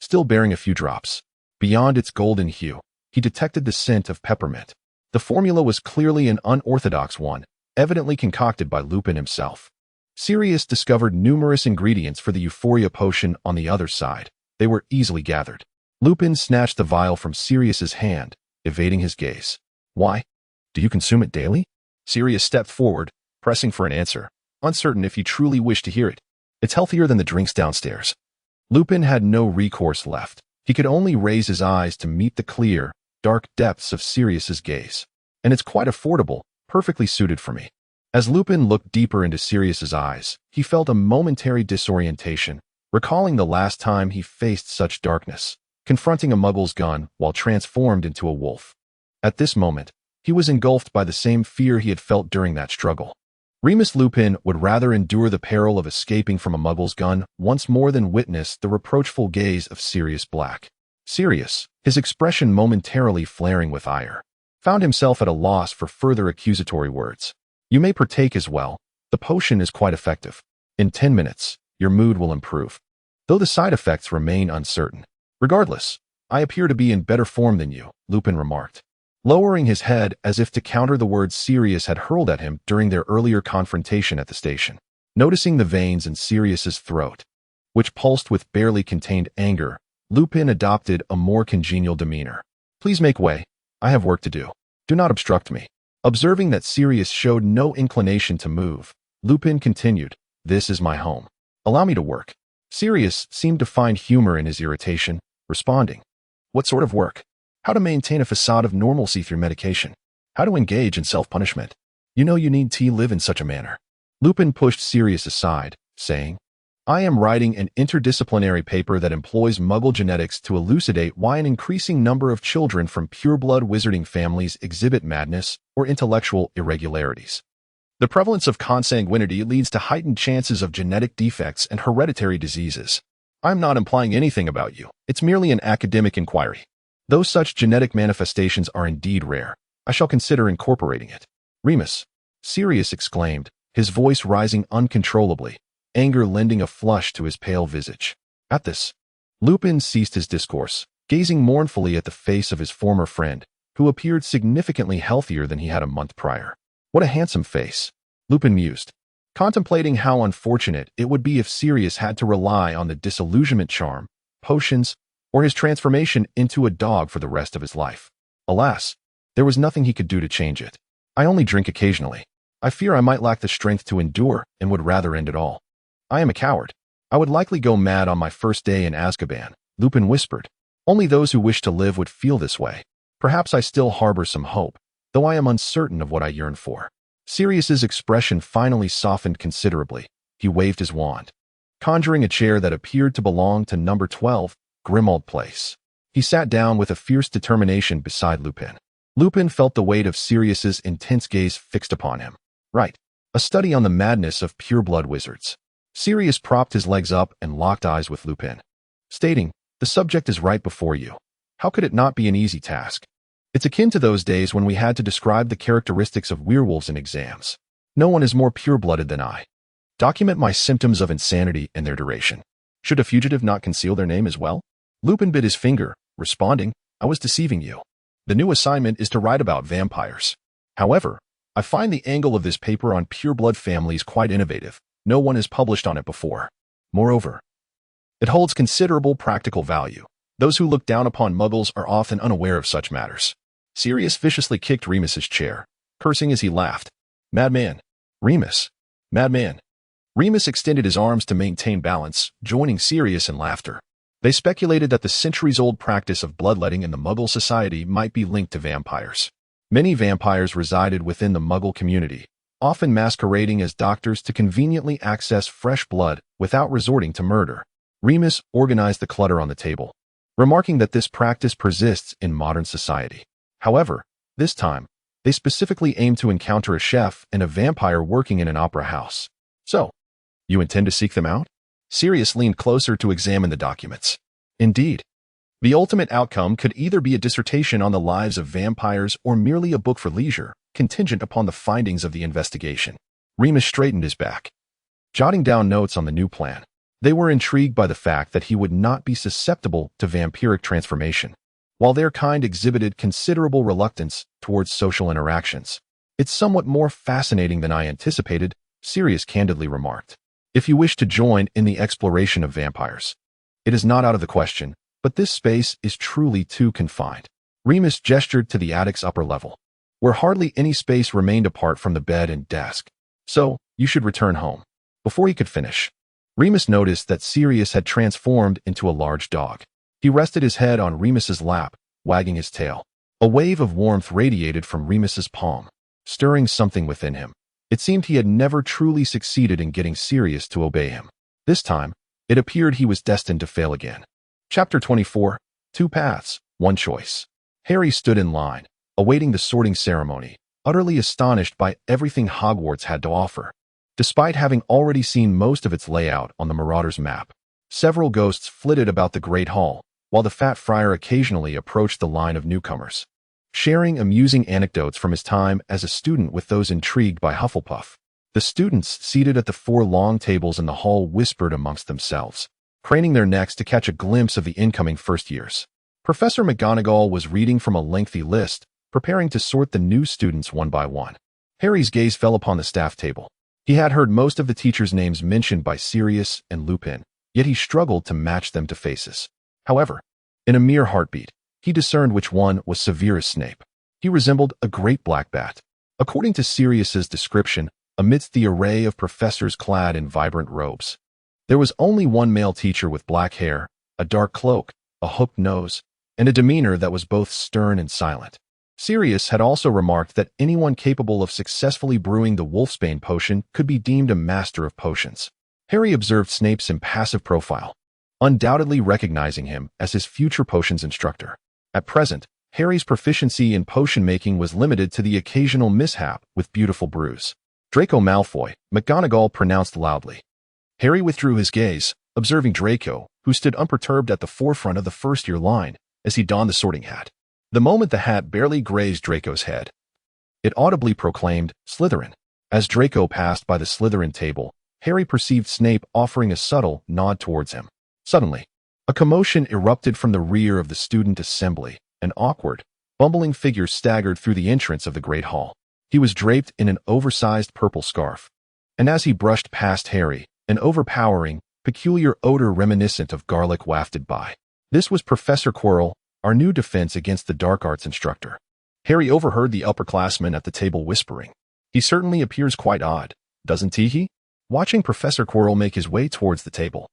still bearing a few drops. Beyond its golden hue, he detected the scent of peppermint. The formula was clearly an unorthodox one, evidently concocted by Lupin himself. Sirius discovered numerous ingredients for the Euphoria potion on the other side. They were easily gathered. Lupin snatched the vial from Sirius's hand, evading his gaze. Why? Do you consume it daily? Sirius stepped forward, pressing for an answer, uncertain if he truly wished to hear it. It's healthier than the drinks downstairs. Lupin had no recourse left. He could only raise his eyes to meet the clear, dark depths of Sirius's gaze. And it's quite affordable, perfectly suited for me. As Lupin looked deeper into Sirius's eyes, he felt a momentary disorientation, recalling the last time he faced such darkness, confronting a muggle's gun while transformed into a wolf. At this moment, he was engulfed by the same fear he had felt during that struggle. Remus Lupin would rather endure the peril of escaping from a muggle's gun once more than witness the reproachful gaze of Sirius Black. Sirius, his expression momentarily flaring with ire, found himself at a loss for further accusatory words. You may partake as well. The potion is quite effective. In 10 minutes, your mood will improve, though the side effects remain uncertain. Regardless, I appear to be in better form than you, Lupin remarked, lowering his head as if to counter the words Sirius had hurled at him during their earlier confrontation at the station. Noticing the veins in Sirius's throat, which pulsed with barely contained anger, Lupin adopted a more congenial demeanor. Please make way. I have work to do. Do not obstruct me. Observing that Sirius showed no inclination to move, Lupin continued, This is my home. Allow me to work. Sirius seemed to find humor in his irritation, responding, What sort of work? How to maintain a facade of normalcy through medication. How to engage in self-punishment. You know you need to live in such a manner. Lupin pushed Sirius aside, saying, I am writing an interdisciplinary paper that employs Muggle genetics to elucidate why an increasing number of children from pureblood wizarding families exhibit madness or intellectual irregularities. The prevalence of consanguinity leads to heightened chances of genetic defects and hereditary diseases. I'm not implying anything about you. It's merely an academic inquiry. Though such genetic manifestations are indeed rare, I shall consider incorporating it. Remus, Sirius exclaimed, his voice rising uncontrollably, anger lending a flush to his pale visage. At this, Lupin ceased his discourse, gazing mournfully at the face of his former friend, who appeared significantly healthier than he had a month prior. What a handsome face, Lupin mused, contemplating how unfortunate it would be if Sirius had to rely on the disillusionment charm, potions, or his transformation into a dog for the rest of his life. Alas, there was nothing he could do to change it. I only drink occasionally. I fear I might lack the strength to endure and would rather end it all. I am a coward. I would likely go mad on my first day in Azkaban, Lupin whispered. Only those who wish to live would feel this way. Perhaps I still harbor some hope, though I am uncertain of what I yearn for. Sirius's expression finally softened considerably. He waved his wand, conjuring a chair that appeared to belong to number 12, Grimmauld Place. He sat down with a fierce determination beside Lupin. Lupin felt the weight of Sirius's intense gaze fixed upon him. Right. A study on the madness of pureblood wizards. Sirius propped his legs up and locked eyes with Lupin, stating, The subject is right before you. How could it not be an easy task? It's akin to those days when we had to describe the characteristics of werewolves in exams. No one is more pure-blooded than I. Document my symptoms of insanity and their duration. Should a fugitive not conceal their name as well? Lupin bit his finger, responding, I was deceiving you. The new assignment is to write about vampires. However, I find the angle of this paper on pureblood families quite innovative. No one has published on it before. Moreover, it holds considerable practical value. Those who look down upon muggles are often unaware of such matters. Sirius viciously kicked Remus's chair, cursing as he laughed. Madman. Remus. Madman. Remus extended his arms to maintain balance, joining Sirius in laughter. They speculated that the centuries-old practice of bloodletting in the Muggle society might be linked to vampires. Many vampires resided within the Muggle community, often masquerading as doctors to conveniently access fresh blood without resorting to murder. Remus organized the clutter on the table, remarking that this practice persists in modern society. However, this time, they specifically aimed to encounter a chef and a vampire working in an opera house. So, you intend to seek them out? Sirius leaned closer to examine the documents. Indeed. The ultimate outcome could either be a dissertation on the lives of vampires or merely a book for leisure, contingent upon the findings of the investigation. Remus straightened his back, jotting down notes on the new plan. They were intrigued by the fact that he would not be susceptible to vampiric transformation. while their kind exhibited considerable reluctance towards social interactions. "It's somewhat more fascinating than I anticipated," Sirius candidly remarked. "If you wish to join in the exploration of vampires, it is not out of the question, but this space is truly too confined." Remus gestured to the attic's upper level, where hardly any space remained apart from the bed and desk. "So, you should return home." Before he could finish, Remus noticed that Sirius had transformed into a large dog. He rested his head on Remus's lap, wagging his tail. A wave of warmth radiated from Remus's palm, stirring something within him. It seemed he had never truly succeeded in getting Sirius to obey him. This time, it appeared he was destined to fail again. Chapter 24. Two Paths, One Choice. Harry stood in line, awaiting the sorting ceremony, utterly astonished by everything Hogwarts had to offer. Despite having already seen most of its layout on the Marauder's map, several ghosts flitted about the Great Hall, while the Fat Friar occasionally approached the line of newcomers, sharing amusing anecdotes from his time as a student with those intrigued by Hufflepuff. The students seated at the four long tables in the hall whispered amongst themselves, craning their necks to catch a glimpse of the incoming first years. Professor McGonagall was reading from a lengthy list, preparing to sort the new students one by one. Harry's gaze fell upon the staff table. He had heard most of the teachers' names mentioned by Sirius and Lupin, yet he struggled to match them to faces. However, in a mere heartbeat, he discerned which one was Severus Snape. He resembled a great black bat. According to Sirius's description, amidst the array of professors clad in vibrant robes, there was only one male teacher with black hair, a dark cloak, a hooked nose, and a demeanor that was both stern and silent. Sirius had also remarked that anyone capable of successfully brewing the Wolfsbane potion could be deemed a master of potions. Harry observed Snape's impassive profile, undoubtedly recognizing him as his future potions instructor. At present, Harry's proficiency in potion-making was limited to the occasional mishap with beautiful brews. "Draco Malfoy," McGonagall pronounced loudly. Harry withdrew his gaze, observing Draco, who stood unperturbed at the forefront of the first-year line as he donned the sorting hat. The moment the hat barely grazed Draco's head, it audibly proclaimed, "Slytherin." As Draco passed by the Slytherin table, Harry perceived Snape offering a subtle nod towards him. Suddenly, a commotion erupted from the rear of the student assembly. An awkward, bumbling figure staggered through the entrance of the Great Hall. He was draped in an oversized purple scarf, and as he brushed past Harry, an overpowering, peculiar odor reminiscent of garlic wafted by. This was Professor Quirrell, our new defense against the dark arts instructor. Harry overheard the upperclassmen at the table whispering, "He certainly appears quite odd, doesn't he?" Watching Professor Quirrell make his way towards the table,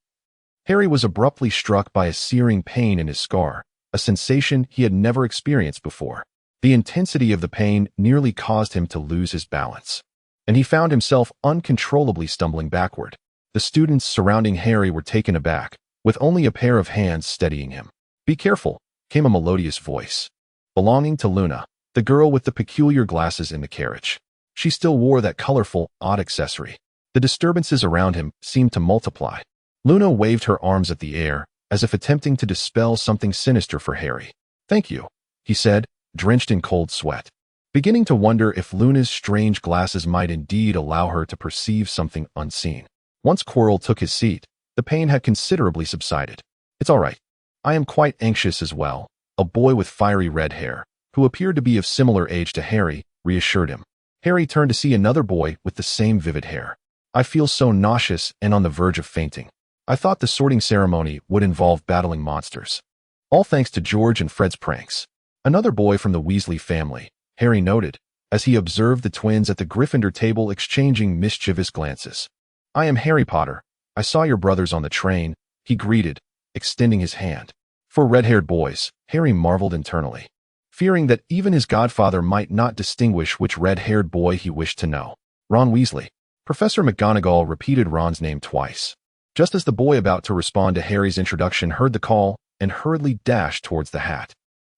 Harry was abruptly struck by a searing pain in his scar, a sensation he had never experienced before. The intensity of the pain nearly caused him to lose his balance, and he found himself uncontrollably stumbling backward. The students surrounding Harry were taken aback, with only a pair of hands steadying him. "Be careful," came a melodious voice, belonging to Luna, the girl with the peculiar glasses in the carriage. She still wore that colorful, odd accessory. The disturbances around him seemed to multiply. Luna waved her arms at the air, as if attempting to dispel something sinister for Harry. "Thank you," he said, drenched in cold sweat, beginning to wonder if Luna's strange glasses might indeed allow her to perceive something unseen. Once Quirrell took his seat, the pain had considerably subsided. "It's all right. I am quite anxious as well," a boy with fiery red hair, who appeared to be of similar age to Harry, reassured him. Harry turned to see another boy with the same vivid hair. "I feel so nauseous and on the verge of fainting. I thought the sorting ceremony would involve battling monsters. All thanks to George and Fred's pranks." Another boy from the Weasley family, Harry noted, as he observed the twins at the Gryffindor table exchanging mischievous glances. "I am Harry Potter. I saw your brothers on the train," he greeted, extending his hand. For red-haired boys, Harry marveled internally, fearing that even his godfather might not distinguish which red-haired boy he wished to know. "Ron Weasley." Professor McGonagall repeated Ron's name twice, just as the boy about to respond to Harry's introduction heard the call and hurriedly dashed towards the hat.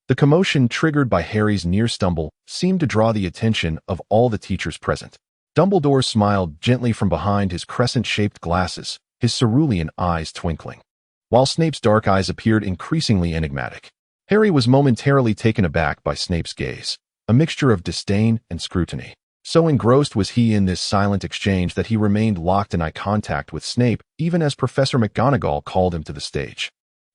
The commotion triggered by Harry's near stumble seemed to draw the attention of all the teachers present. Dumbledore smiled gently from behind his crescent-shaped glasses, his cerulean eyes twinkling, while Snape's dark eyes appeared increasingly enigmatic. Harry was momentarily taken aback by Snape's gaze, a mixture of disdain and scrutiny. So engrossed was he in this silent exchange that he remained locked in eye contact with Snape even as Professor McGonagall called him to the stage.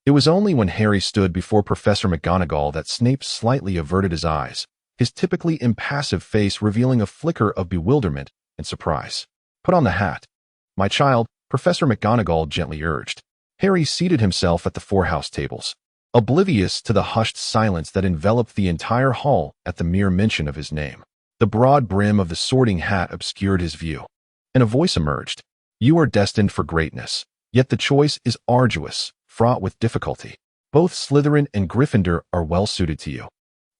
It was only when Harry stood before Professor McGonagall that Snape slightly averted his eyes, his typically impassive face revealing a flicker of bewilderment and surprise. "Put on the hat, my child," Professor McGonagall gently urged. Harry seated himself at the 4 house tables, oblivious to the hushed silence that enveloped the entire hall at the mere mention of his name. The broad brim of the sorting hat obscured his view, and a voice emerged. "You are destined for greatness, yet the choice is arduous, fraught with difficulty. Both Slytherin and Gryffindor are well suited to you,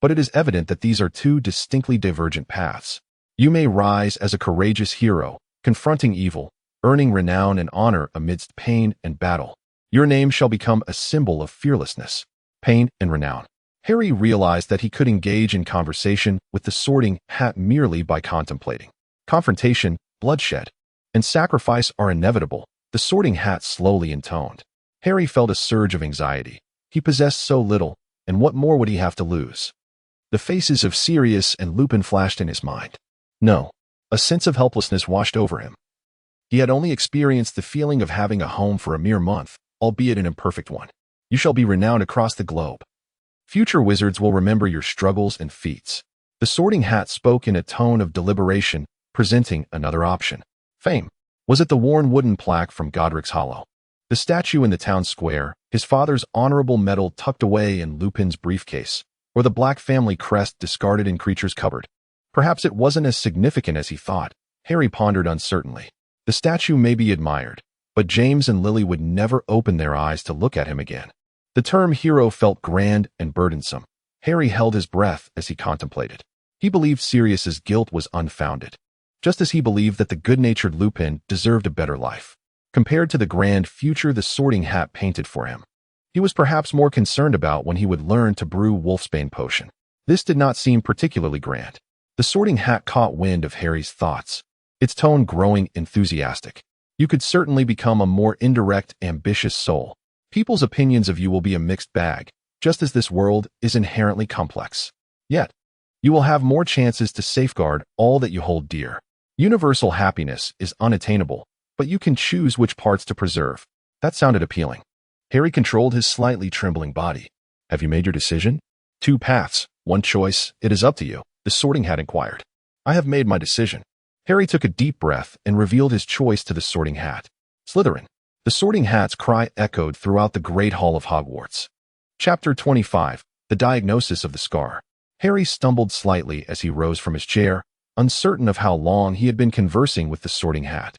but it is evident that these are 2 distinctly divergent paths. You may rise as a courageous hero, confronting evil, earning renown and honor amidst pain and battle. Your name shall become a symbol of fearlessness, pain, and renown." Harry realized that he could engage in conversation with the sorting hat merely by contemplating. Confrontation, bloodshed, and sacrifice are inevitable, the sorting hat slowly intoned. Harry felt a surge of anxiety. He possessed so little, and what more would he have to lose? The faces of Sirius and Lupin flashed in his mind. No, a sense of helplessness washed over him. He had only experienced the feeling of having a home for a mere month, albeit an imperfect one. You shall be renowned across the globe. Future wizards will remember your struggles and feats. The sorting hat spoke in a tone of deliberation, presenting another option. Fame. Was it the worn wooden plaque from Godric's Hollow? The statue in the town square, his father's honorable medal tucked away in Lupin's briefcase, or the Black family crest discarded in Creature's cupboard? Perhaps it wasn't as significant as he thought. Harry pondered uncertainly. The statue may be admired, but James and Lily would never open their eyes to look at him again. The term hero felt grand and burdensome. Harry held his breath as he contemplated. He believed Sirius's guilt was unfounded, just as he believed that the good-natured Lupin deserved a better life. Compared to the grand future the sorting hat painted for him, he was perhaps more concerned about when he would learn to brew wolfsbane potion. This did not seem particularly grand. The sorting hat caught wind of Harry's thoughts, its tone growing enthusiastic. "You could certainly become a more indirect, ambitious soul. People's opinions of you will be a mixed bag, just as this world is inherently complex. Yet, you will have more chances to safeguard all that you hold dear. Universal happiness is unattainable, but you can choose which parts to preserve." That sounded appealing. Harry controlled his slightly trembling body. "Have you made your decision?" 2 paths, 1 choice, it is up to you," the sorting hat inquired. "I have made my decision." Harry took a deep breath and revealed his choice to the sorting hat. "Slytherin." The sorting hat's cry echoed throughout the Great Hall of Hogwarts. Chapter 25, The Diagnosis of the Scar. Harry stumbled slightly as he rose from his chair, uncertain of how long he had been conversing with the sorting hat.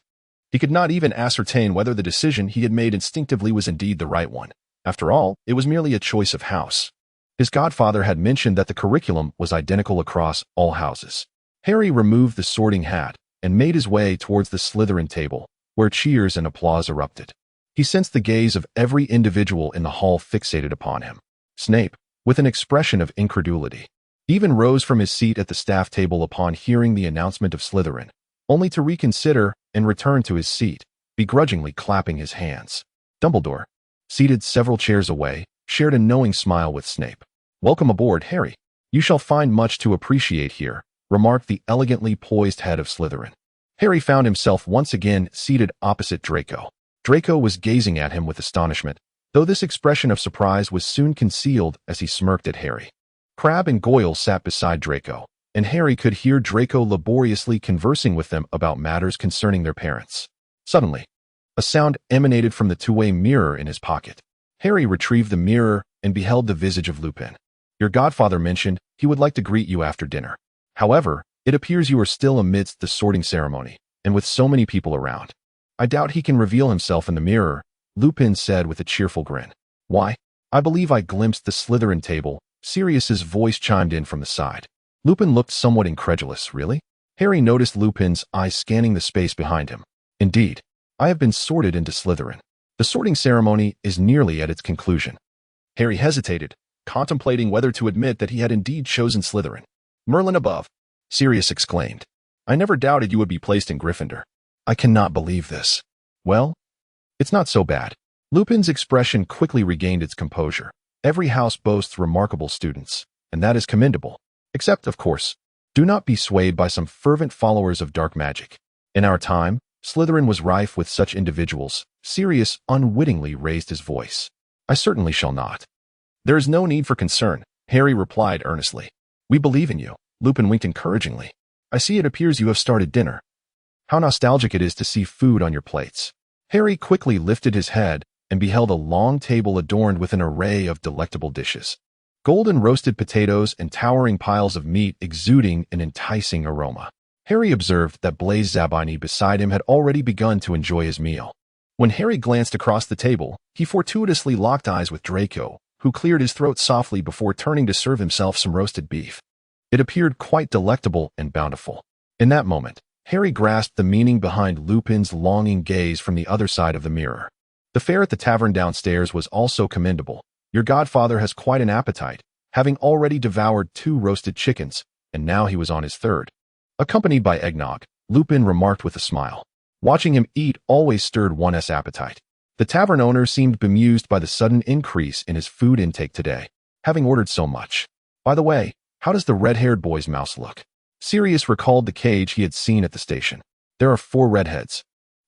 He could not even ascertain whether the decision he had made instinctively was indeed the right one. After all, it was merely a choice of house. His godfather had mentioned that the curriculum was identical across all houses. Harry removed the sorting hat and made his way towards the Slytherin table, where cheers and applause erupted. He sensed the gaze of every individual in the hall fixated upon him. Snape, with an expression of incredulity, even rose from his seat at the staff table upon hearing the announcement of Slytherin, only to reconsider and return to his seat, begrudgingly clapping his hands. Dumbledore, seated several chairs away, shared a knowing smile with Snape. "Welcome aboard, Harry. You shall find much to appreciate here," remarked the elegantly poised head of Slytherin. Harry found himself once again seated opposite Draco. Draco was gazing at him with astonishment, though this expression of surprise was soon concealed as he smirked at Harry. Crabbe and Goyle sat beside Draco, and Harry could hear Draco laboriously conversing with them about matters concerning their parents. Suddenly, a sound emanated from the 2-way mirror in his pocket. Harry retrieved the mirror and beheld the visage of Lupin. "Your godfather mentioned he would like to greet you after dinner. However, it appears you are still amidst the sorting ceremony, and with so many people around. I doubt he can reveal himself in the mirror," Lupin said with a cheerful grin. "Why, I believe I glimpsed the Slytherin table," Sirius's voice chimed in from the side. Lupin looked somewhat incredulous. "Really?" Harry noticed Lupin's eyes scanning the space behind him. "Indeed, I have been sorted into Slytherin. The sorting ceremony is nearly at its conclusion." Harry hesitated, contemplating whether to admit that he had indeed chosen Slytherin. "Merlin above," Sirius exclaimed. "I never doubted you would be placed in Gryffindor." "I cannot believe this." "Well, it's not so bad." Lupin's expression quickly regained its composure. "Every house boasts remarkable students, and that is commendable. Except, of course, do not be swayed by some fervent followers of dark magic. In our time, Slytherin was rife with such individuals." Sirius unwittingly raised his voice. I certainly shall not. There is no need for concern, Harry replied earnestly. We believe in you. Lupin winked encouragingly. I see it appears you have started dinner. How nostalgic it is to see food on your plates. Harry quickly lifted his head and beheld a long table adorned with an array of delectable dishes. Golden roasted potatoes and towering piles of meat exuding an enticing aroma. Harry observed that Blaise Zabini beside him had already begun to enjoy his meal. When Harry glanced across the table, he fortuitously locked eyes with Draco, who cleared his throat softly before turning to serve himself some roasted beef. It appeared quite delectable and bountiful. In that moment, Harry grasped the meaning behind Lupin's longing gaze from the other side of the mirror. The fare at the tavern downstairs was also commendable. Your godfather has quite an appetite, having already devoured 2 roasted chickens, and now he was on his 3rd. Accompanied by eggnog, Lupin remarked with a smile. Watching him eat always stirred one's appetite. The tavern owner seemed bemused by the sudden increase in his food intake today, having ordered so much. By the way, how does the red-haired boy's mouse look? Sirius recalled the cage he had seen at the station. There are 4 redheads.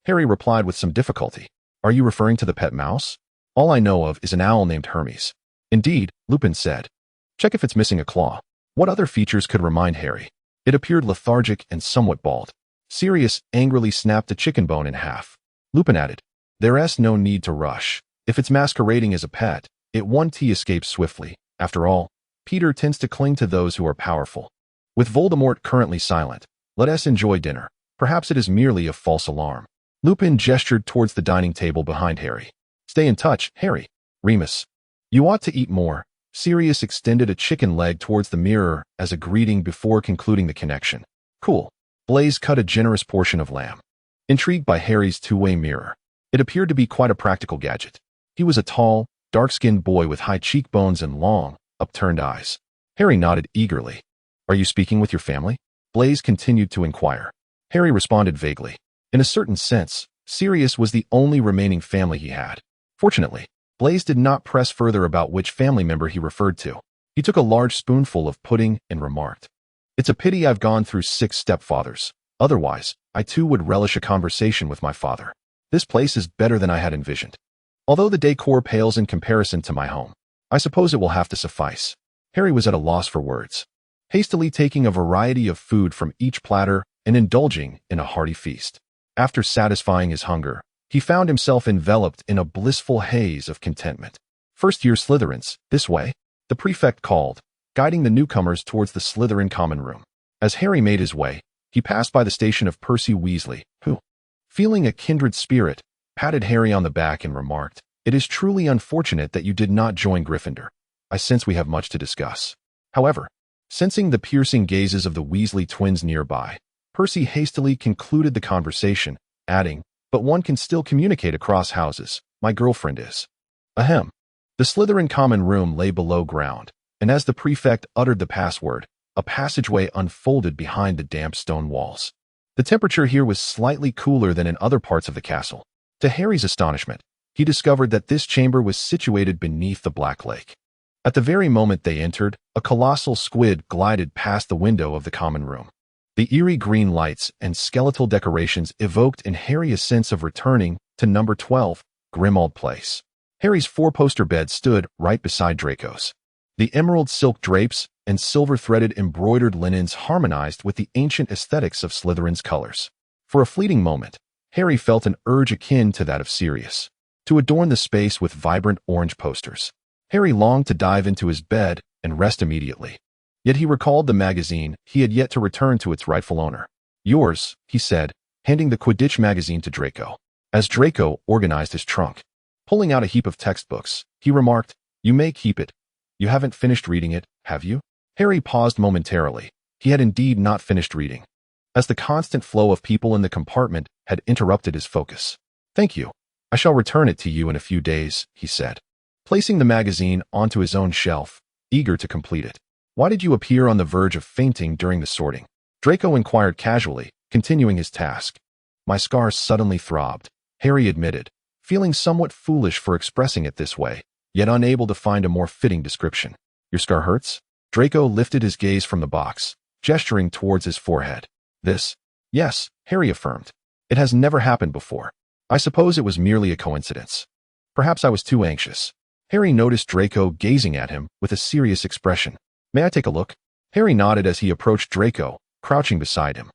Harry replied with some difficulty. Are you referring to the pet mouse? All I know of is an owl named Hermes. Indeed, Lupin said. Check if it's missing a claw. What other features could remind Harry? It appeared lethargic and somewhat bald. Sirius angrily snapped a chicken bone in half. Lupin added, There's no need to rush. If it's masquerading as a pet, it won't escape swiftly. After all, Peter tends to cling to those who are powerful. With Voldemort currently silent, let us enjoy dinner. Perhaps it is merely a false alarm. Lupin gestured towards the dining table behind Harry. Stay in touch, Harry. Remus. You ought to eat more. Sirius extended a chicken leg towards the mirror as a greeting before concluding the connection. Cool. Blaise cut a generous portion of lamb. Intrigued by Harry's two-way mirror, it appeared to be quite a practical gadget. He was a tall, dark-skinned boy with high cheekbones and long, upturned eyes. Harry nodded eagerly. Are you speaking with your family? Blaise continued to inquire. Harry responded vaguely. In a certain sense, Sirius was the only remaining family he had. Fortunately, Blaise did not press further about which family member he referred to. He took a large spoonful of pudding and remarked, It's a pity I've gone through 6 stepfathers. Otherwise, I too would relish a conversation with my father. This place is better than I had envisioned. Although the decor pales in comparison to my home, I suppose it will have to suffice. Harry was at a loss for words. Hastily taking a variety of food from each platter and indulging in a hearty feast. After satisfying his hunger, he found himself enveloped in a blissful haze of contentment. First-year Slytherins, this way, the prefect called, guiding the newcomers towards the Slytherin common room. As Harry made his way, he passed by the station of Percy Weasley, who, feeling a kindred spirit, patted Harry on the back and remarked, It is truly unfortunate that you did not join Gryffindor. I sense we have much to discuss. However, sensing the piercing gazes of the Weasley twins nearby, Percy hastily concluded the conversation, adding, But one can still communicate across houses. My girlfriend is. Ahem. The Slytherin common room lay below ground, and as the prefect uttered the password, a passageway unfolded behind the damp stone walls. The temperature here was slightly cooler than in other parts of the castle. To Harry's astonishment, he discovered that this chamber was situated beneath the Black Lake. At the very moment they entered, a colossal squid glided past the window of the common room. The eerie green lights and skeletal decorations evoked in Harry a sense of returning to number 12, Grimmauld Place. Harry's 4-poster bed stood right beside Draco's. The emerald silk drapes and silver-threaded embroidered linens harmonized with the ancient aesthetics of Slytherin's colors. For a fleeting moment, Harry felt an urge akin to that of Sirius, to adorn the space with vibrant orange posters. Harry longed to dive into his bed and rest immediately. Yet he recalled the magazine he had yet to return to its rightful owner. Yours, he said, handing the Quidditch magazine to Draco. As Draco organized his trunk, pulling out a heap of textbooks, he remarked, You may keep it. You haven't finished reading it, have you? Harry paused momentarily. He had indeed not finished reading, as the constant flow of people in the compartment had interrupted his focus. Thank you. I shall return it to you in a few days, he said, placing the magazine onto his own shelf, eager to complete it. Why did you appear on the verge of fainting during the sorting? Draco inquired casually, continuing his task. My scar suddenly throbbed, Harry admitted, feeling somewhat foolish for expressing it this way, yet unable to find a more fitting description. Your scar hurts? Draco lifted his gaze from the box, gesturing towards his forehead. This? Yes, Harry affirmed. It has never happened before. I suppose it was merely a coincidence. Perhaps I was too anxious. Harry noticed Draco gazing at him with a serious expression. "May I take a look?" Harry nodded as he approached Draco, crouching beside him.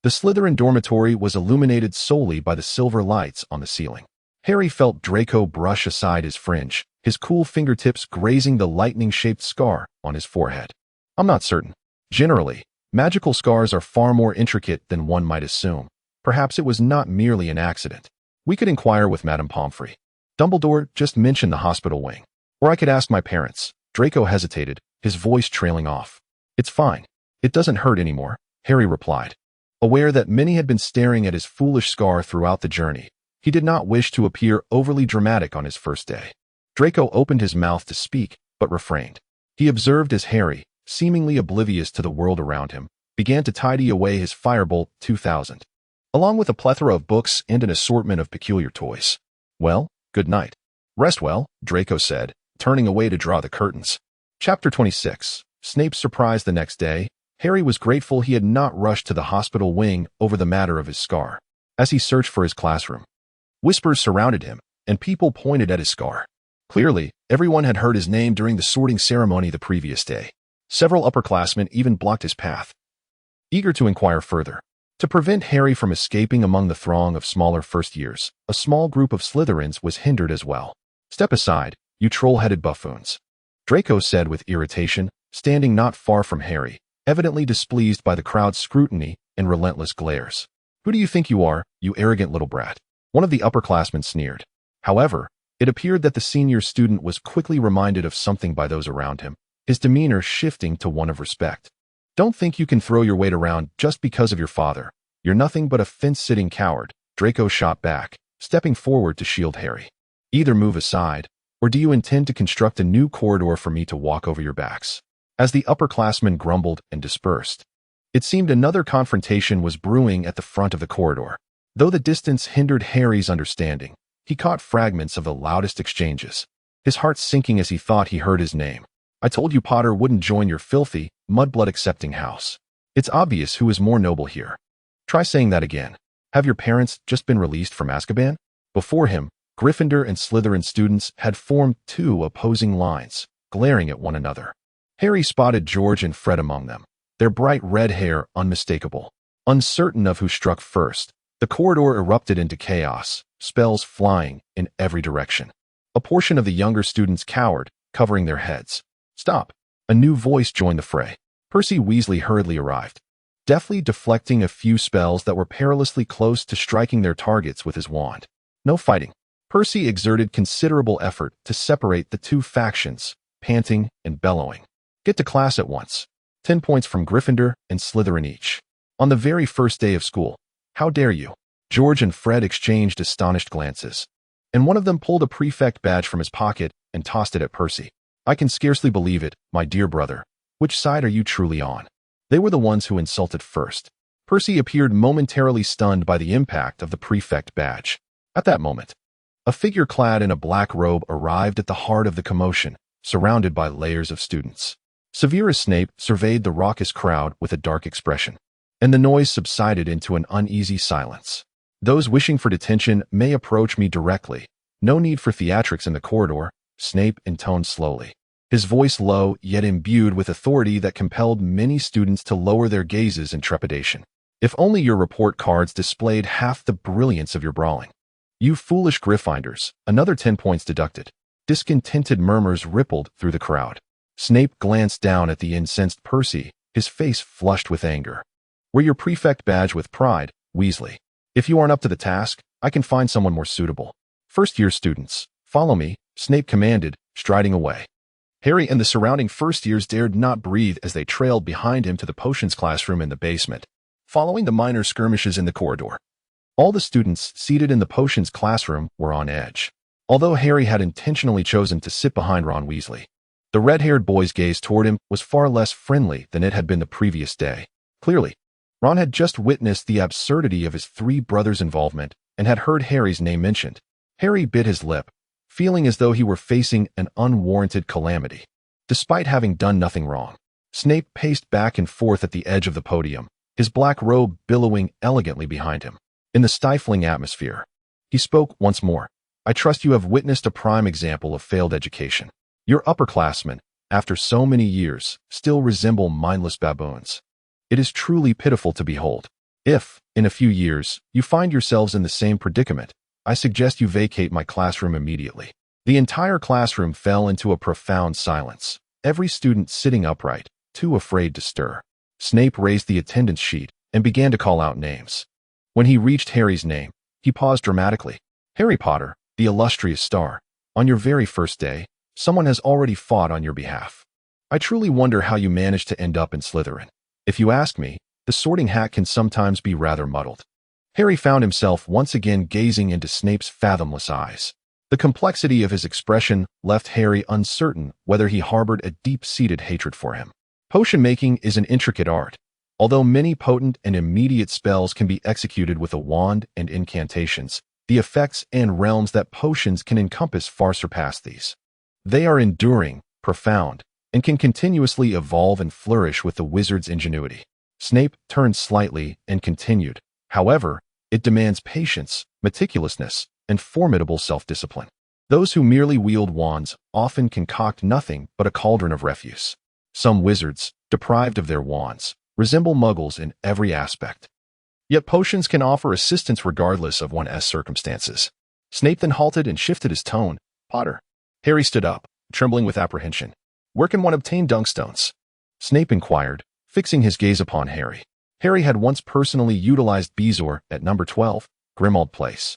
The Slytherin dormitory was illuminated solely by the silver lights on the ceiling. Harry felt Draco brush aside his fringe, his cool fingertips grazing the lightning-shaped scar on his forehead. "I'm not certain. Generally, magical scars are far more intricate than one might assume. Perhaps it was not merely an accident. We could inquire with Madame Pomfrey. Dumbledore just mentioned the hospital wing. Or I could ask my parents." Draco hesitated, his voice trailing off. "It's fine. It doesn't hurt anymore," Harry replied. Aware that many had been staring at his foolish scar throughout the journey, he did not wish to appear overly dramatic on his first day. Draco opened his mouth to speak, but refrained. He observed as Harry, seemingly oblivious to the world around him, began to tidy away his Firebolt 2000, along with a plethora of books and an assortment of peculiar toys. "Well, good night. Rest well," Draco said, turning away to draw the curtains. Chapter 26. Snape's surprise the next day. Harry was grateful he had not rushed to the hospital wing over the matter of his scar. As he searched for his classroom, whispers surrounded him, and people pointed at his scar. Clearly, everyone had heard his name during the sorting ceremony the previous day. Several upperclassmen even blocked his path, eager to inquire further. To prevent Harry from escaping among the throng of smaller first years, a small group of Slytherins was hindered as well. "Step aside, you troll-headed buffoons," Draco said with irritation, standing not far from Harry, evidently displeased by the crowd's scrutiny and relentless glares. "Who do you think you are, you arrogant little brat?" One of the upperclassmen sneered. However, it appeared that the senior student was quickly reminded of something by those around him, his demeanor shifting to one of respect. "Don't think you can throw your weight around just because of your father. You're nothing but a fence-sitting coward," Draco shot back, stepping forward to shield Harry. "Either move aside, or do you intend to construct a new corridor for me to walk over your backs?" As the upperclassmen grumbled and dispersed, it seemed another confrontation was brewing at the front of the corridor. Though the distance hindered Harry's understanding, he caught fragments of the loudest exchanges, his heart sinking as he thought he heard his name. "I told you Potter wouldn't join your filthy, mudblood-accepting house. It's obvious who is more noble here. Try saying that again. Have your parents just been released from Azkaban?" Before him, Gryffindor and Slytherin students had formed two opposing lines, glaring at one another. Harry spotted George and Fred among them, their bright red hair unmistakable. Uncertain of who struck first, the corridor erupted into chaos, spells flying in every direction. A portion of the younger students cowered, covering their heads. "Stop!" A new voice joined the fray. Percy Weasley hurriedly arrived, deftly deflecting a few spells that were perilously close to striking their targets with his wand. "No fighting." Percy exerted considerable effort to separate the two factions, panting and bellowing. "Get to class at once." 10 points from Gryffindor and Slytherin each. On the very first day of school. "How dare you?" George and Fred exchanged astonished glances, and one of them pulled a prefect badge from his pocket and tossed it at Percy. "I can scarcely believe it, my dear brother. Which side are you truly on?" They were the ones who insulted first. Percy appeared momentarily stunned by the impact of the prefect badge. At that moment, a figure clad in a black robe arrived at the heart of the commotion, surrounded by layers of students. Severus Snape surveyed the raucous crowd with a dark expression, and the noise subsided into an uneasy silence. "Those wishing for detention may approach me directly. No need for theatrics in the corridor," Snape intoned slowly, his voice low yet imbued with authority that compelled many students to lower their gazes in trepidation. "If only your report cards displayed half the brilliance of your brawling. You foolish Gryffindors," another 10 points deducted. Discontented murmurs rippled through the crowd. Snape glanced down at the incensed Percy, his face flushed with anger. "Wear your prefect badge with pride, Weasley. If you aren't up to the task, I can find someone more suitable." "First-year students, follow me," Snape commanded, striding away. Harry and the surrounding first-years dared not breathe as they trailed behind him to the potions classroom in the basement, following the minor skirmishes in the corridor. All the students seated in the potions classroom were on edge, although Harry had intentionally chosen to sit behind Ron Weasley. The red-haired boy's gaze toward him was far less friendly than it had been the previous day. Clearly, Ron had just witnessed the absurdity of his three brothers' involvement and had heard Harry's name mentioned. Harry bit his lip, feeling as though he were facing an unwarranted calamity. Despite having done nothing wrong, Snape paced back and forth at the edge of the podium, his black robe billowing elegantly behind him. In the stifling atmosphere, he spoke once more. I trust you have witnessed a prime example of failed education. Your upperclassmen, after so many years, still resemble mindless baboons. It is truly pitiful to behold. If, in a few years, you find yourselves in the same predicament, I suggest you vacate my classroom immediately." The entire classroom fell into a profound silence, every student sitting upright, too afraid to stir. Snape raised the attendance sheet and began to call out names. When he reached Harry's name, he paused dramatically. "Harry Potter, the illustrious star, on your very first day, someone has already fought on your behalf. I truly wonder how you managed to end up in Slytherin. If you ask me, the Sorting Hat can sometimes be rather muddled." Harry found himself once again gazing into Snape's fathomless eyes. The complexity of his expression left Harry uncertain whether he harbored a deep-seated hatred for him. Potion-making is an intricate art. Although many potent and immediate spells can be executed with a wand and incantations, the effects and realms that potions can encompass far surpass these. They are enduring, profound, and can continuously evolve and flourish with the wizard's ingenuity. Snape turned slightly and continued. "However, it demands patience, meticulousness, and formidable self-discipline. Those who merely wield wands often concoct nothing but a cauldron of refuse. Some wizards, deprived of their wands, resemble muggles in every aspect. Yet potions can offer assistance regardless of one's circumstances." Snape then halted and shifted his tone. "Potter." Harry stood up, trembling with apprehension. "Where can one obtain dunkstones?" Snape inquired, fixing his gaze upon Harry. Harry had once personally utilized Bezoar at number 12, Grimmauld Place.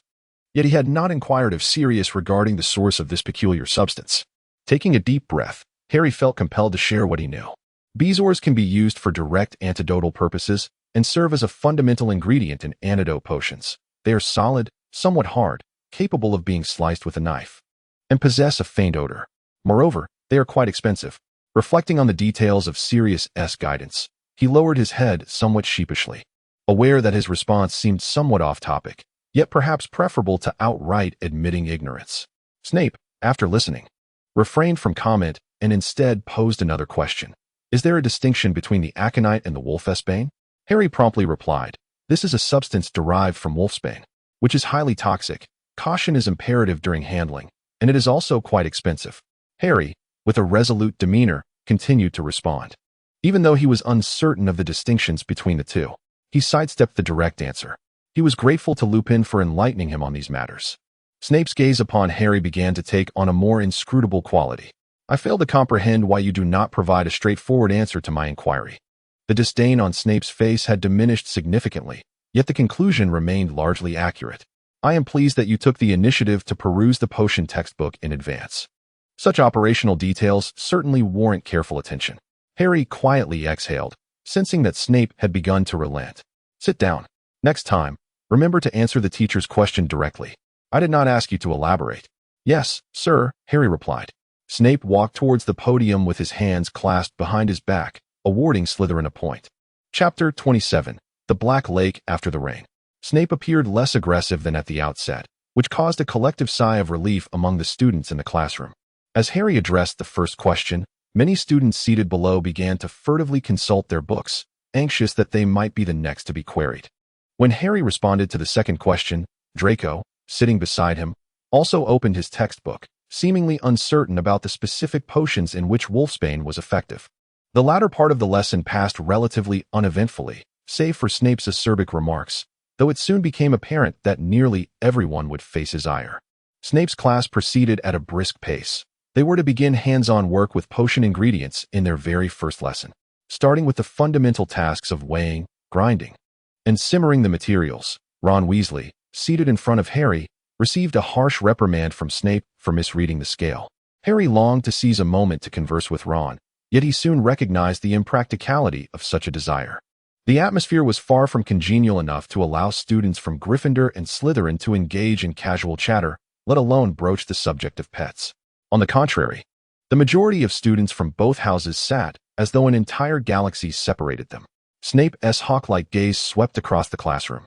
Yet he had not inquired of Sirius regarding the source of this peculiar substance. Taking a deep breath, Harry felt compelled to share what he knew. Bezoars can be used for direct antidotal purposes and serve as a fundamental ingredient in antidote potions. They are solid, somewhat hard, capable of being sliced with a knife, and possess a faint odor. Moreover, they are quite expensive. Reflecting on the details of Sirius's guidance, he lowered his head somewhat sheepishly, aware that his response seemed somewhat off-topic, yet perhaps preferable to outright admitting ignorance. Snape, after listening, refrained from comment and instead posed another question. "Is there a distinction between the aconite and the wolfsbane?" Harry promptly replied, "This is a substance derived from wolfsbane, which is highly toxic. Caution is imperative during handling, and it is also quite expensive." Harry, with a resolute demeanor, continued to respond. Even though he was uncertain of the distinctions between the two, he sidestepped the direct answer. He was grateful to Lupin for enlightening him on these matters. Snape's gaze upon Harry began to take on a more inscrutable quality. "I fail to comprehend why you do not provide a straightforward answer to my inquiry." The disdain on Snape's face had diminished significantly, yet the conclusion remained largely accurate. "I am pleased that you took the initiative to peruse the potion textbook in advance. Such operational details certainly warrant careful attention." Harry quietly exhaled, sensing that Snape had begun to relent. "Sit down. Next time, remember to answer the teacher's question directly. I did not ask you to elaborate." "Yes, sir," Harry replied. Snape walked towards the podium with his hands clasped behind his back, awarding Slytherin a point. Chapter 27. The Black Lake After the Rain. Snape appeared less aggressive than at the outset, which caused a collective sigh of relief among the students in the classroom. As Harry addressed the first question, many students seated below began to furtively consult their books, anxious that they might be the next to be queried. When Harry responded to the second question, Draco, sitting beside him, also opened his textbook, seemingly uncertain about the specific potions in which wolfsbane was effective. The latter part of the lesson passed relatively uneventfully, save for Snape's acerbic remarks, though it soon became apparent that nearly everyone would face his ire. Snape's class proceeded at a brisk pace. They were to begin hands-on work with potion ingredients in their very first lesson, starting with the fundamental tasks of weighing, grinding, and simmering the materials. Ron Weasley, seated in front of Harry, received a harsh reprimand from Snape for misreading the scale. Harry longed to seize a moment to converse with Ron, yet he soon recognized the impracticality of such a desire. The atmosphere was far from congenial enough to allow students from Gryffindor and Slytherin to engage in casual chatter, let alone broach the subject of pets. On the contrary, the majority of students from both houses sat as though an entire galaxy separated them. Snape's hawk-like gaze swept across the classroom,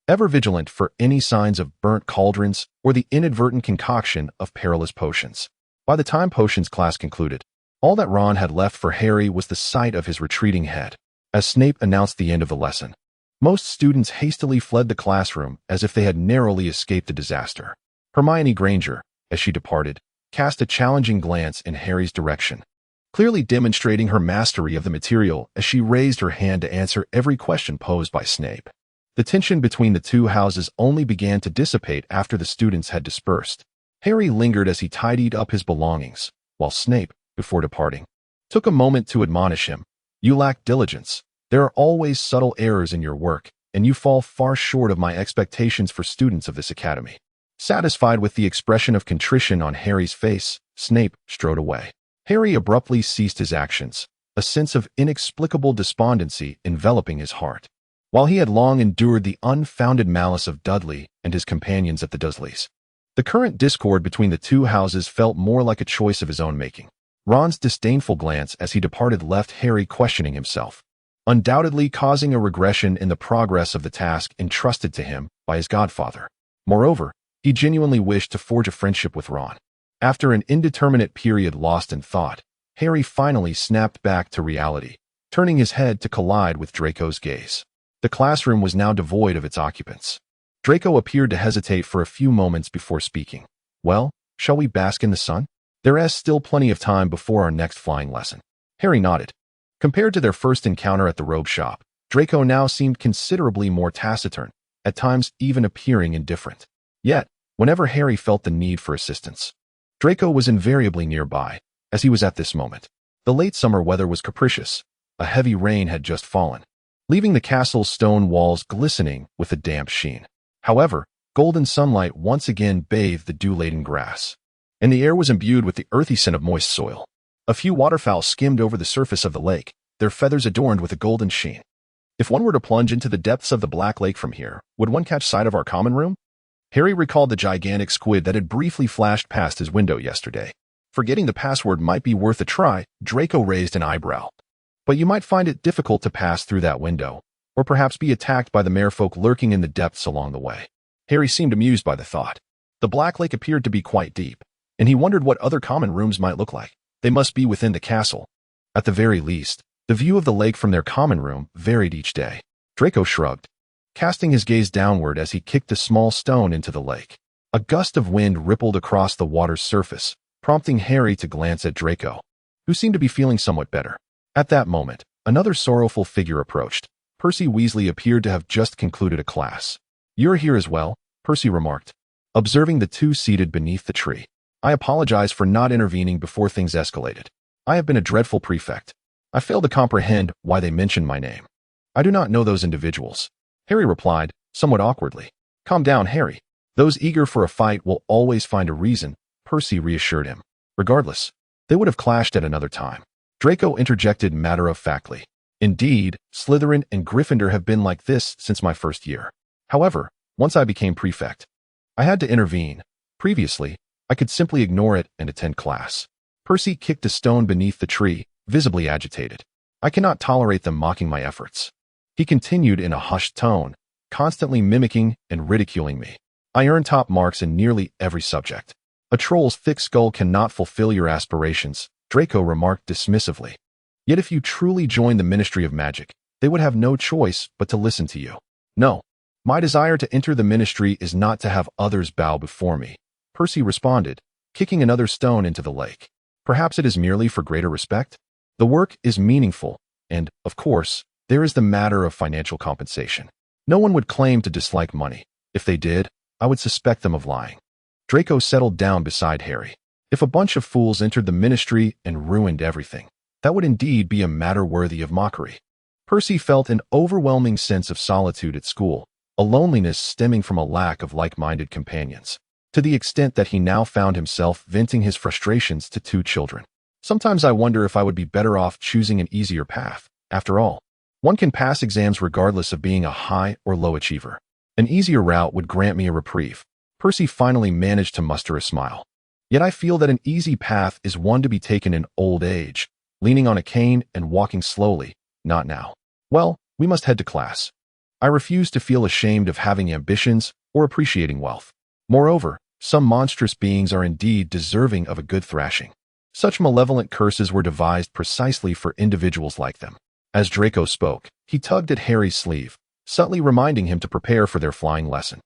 ever vigilant for any signs of burnt cauldrons or the inadvertent concoction of perilous potions. By the time potions class concluded, all that Ron had left for Harry was the sight of his retreating head. As Snape announced the end of the lesson, most students hastily fled the classroom as if they had narrowly escaped a disaster. Hermione Granger, as she departed, cast a challenging glance in Harry's direction, clearly demonstrating her mastery of the material as she raised her hand to answer every question posed by Snape. The tension between the two houses only began to dissipate after the students had dispersed. Harry lingered as he tidied up his belongings, while Snape, before departing, took a moment to admonish him. "You lack diligence. There are always subtle errors in your work, and you fall far short of my expectations for students of this academy." Satisfied with the expression of contrition on Harry's face, Snape strode away. Harry abruptly ceased his actions, a sense of inexplicable despondency enveloping his heart. While he had long endured the unfounded malice of Dudley and his companions at the Dursleys, the current discord between the two houses felt more like a choice of his own making. Ron's disdainful glance as he departed left Harry questioning himself, undoubtedly causing a regression in the progress of the task entrusted to him by his godfather. Moreover, he genuinely wished to forge a friendship with Ron. After an indeterminate period lost in thought, Harry finally snapped back to reality, turning his head to collide with Draco's gaze. The classroom was now devoid of its occupants. Draco appeared to hesitate for a few moments before speaking. "Well, shall we bask in the sun? There is still plenty of time before our next flying lesson." Harry nodded. Compared to their first encounter at the robe shop, Draco now seemed considerably more taciturn, at times even appearing indifferent. Yet, whenever Harry felt the need for assistance, Draco was invariably nearby, as he was at this moment. The late summer weather was capricious. A heavy rain had just fallen, leaving the castle's stone walls glistening with a damp sheen. However, golden sunlight once again bathed the dew-laden grass, and the air was imbued with the earthy scent of moist soil. A few waterfowl skimmed over the surface of the lake, their feathers adorned with a golden sheen. If one were to plunge into the depths of the Black Lake from here, would one catch sight of our common room? Harry recalled the gigantic squid that had briefly flashed past his window yesterday. Forgetting the password might be worth a try, Draco raised an eyebrow. "But you might find it difficult to pass through that window, or perhaps be attacked by the merfolk lurking in the depths along the way." Harry seemed amused by the thought. The Black Lake appeared to be quite deep, and he wondered what other common rooms might look like. They must be within the castle. At the very least, the view of the lake from their common room varied each day. Draco shrugged, casting his gaze downward as he kicked a small stone into the lake. A gust of wind rippled across the water's surface, prompting Harry to glance at Draco, who seemed to be feeling somewhat better. At that moment, another sorrowful figure approached. Percy Weasley appeared to have just concluded a class. "You're here as well," Percy remarked, observing the two seated beneath the tree. "I apologize for not intervening before things escalated. I have been a dreadful prefect. I fail to comprehend why they mentioned my name. I do not know those individuals." Harry replied, somewhat awkwardly. "Calm down, Harry. Those eager for a fight will always find a reason," Percy reassured him. "Regardless, they would have clashed at another time." Draco interjected matter-of-factly. "Indeed, Slytherin and Gryffindor have been like this since my first year. However, once I became prefect, I had to intervene. Previously, I could simply ignore it and attend class." Percy kicked a stone beneath the tree, visibly agitated. "I cannot tolerate them mocking my efforts." He continued in a hushed tone, constantly mimicking and ridiculing me. "I earn top marks in nearly every subject. A troll's thick skull cannot fulfill your aspirations," Draco remarked dismissively. "Yet if you truly joined the Ministry of Magic, they would have no choice but to listen to you." "No, my desire to enter the ministry is not to have others bow before me," Percy responded, kicking another stone into the lake. "Perhaps it is merely for greater respect. The work is meaningful, and, of course, there is the matter of financial compensation. No one would claim to dislike money. If they did, I would suspect them of lying." Draco settled down beside Harry. If a bunch of fools entered the ministry and ruined everything, that would indeed be a matter worthy of mockery. Percy felt an overwhelming sense of solitude at school, a loneliness stemming from a lack of like-minded companions, to the extent that he now found himself venting his frustrations to two children. "Sometimes I wonder if I would be better off choosing an easier path. After all, one can pass exams regardless of being a high or low achiever. An easier route would grant me a reprieve." Percy finally managed to muster a smile. "Yet I feel that an easy path is one to be taken in old age, leaning on a cane and walking slowly, not now. Well, we must head to class. I refuse to feel ashamed of having ambitions or appreciating wealth. Moreover, some monstrous beings are indeed deserving of a good thrashing. Such malevolent curses were devised precisely for individuals like them." As Draco spoke, he tugged at Harry's sleeve, subtly reminding him to prepare for their flying lesson.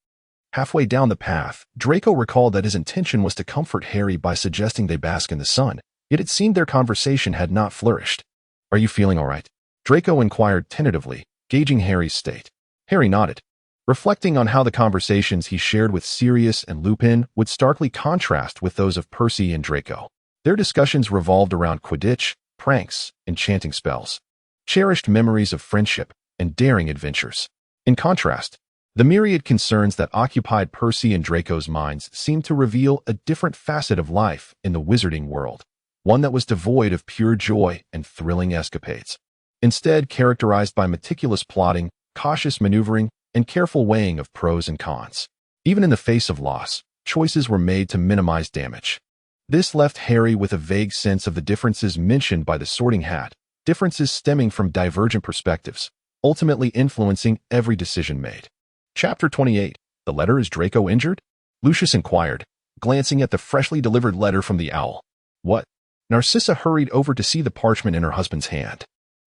Halfway down the path, Draco recalled that his intention was to comfort Harry by suggesting they bask in the sun, yet it seemed their conversation had not flourished. "Are you feeling all right?" Draco inquired tentatively, gauging Harry's state. Harry nodded, reflecting on how the conversations he shared with Sirius and Lupin would starkly contrast with those of Percy and Draco. Their discussions revolved around Quidditch, pranks, enchanting spells, cherished memories of friendship, and daring adventures. In contrast, the myriad concerns that occupied Percy and Draco's minds seemed to reveal a different facet of life in the wizarding world, one that was devoid of pure joy and thrilling escapades. Instead, characterized by meticulous plotting, cautious maneuvering, and careful weighing of pros and cons. Even in the face of loss, choices were made to minimize damage. This left Harry with a vague sense of the differences mentioned by the Sorting Hat, differences stemming from divergent perspectives, ultimately influencing every decision made. Chapter 28. The letter. Is Draco injured? Lucius inquired, glancing at the freshly delivered letter from the owl. What? Narcissa hurried over to see the parchment in her husband's hand.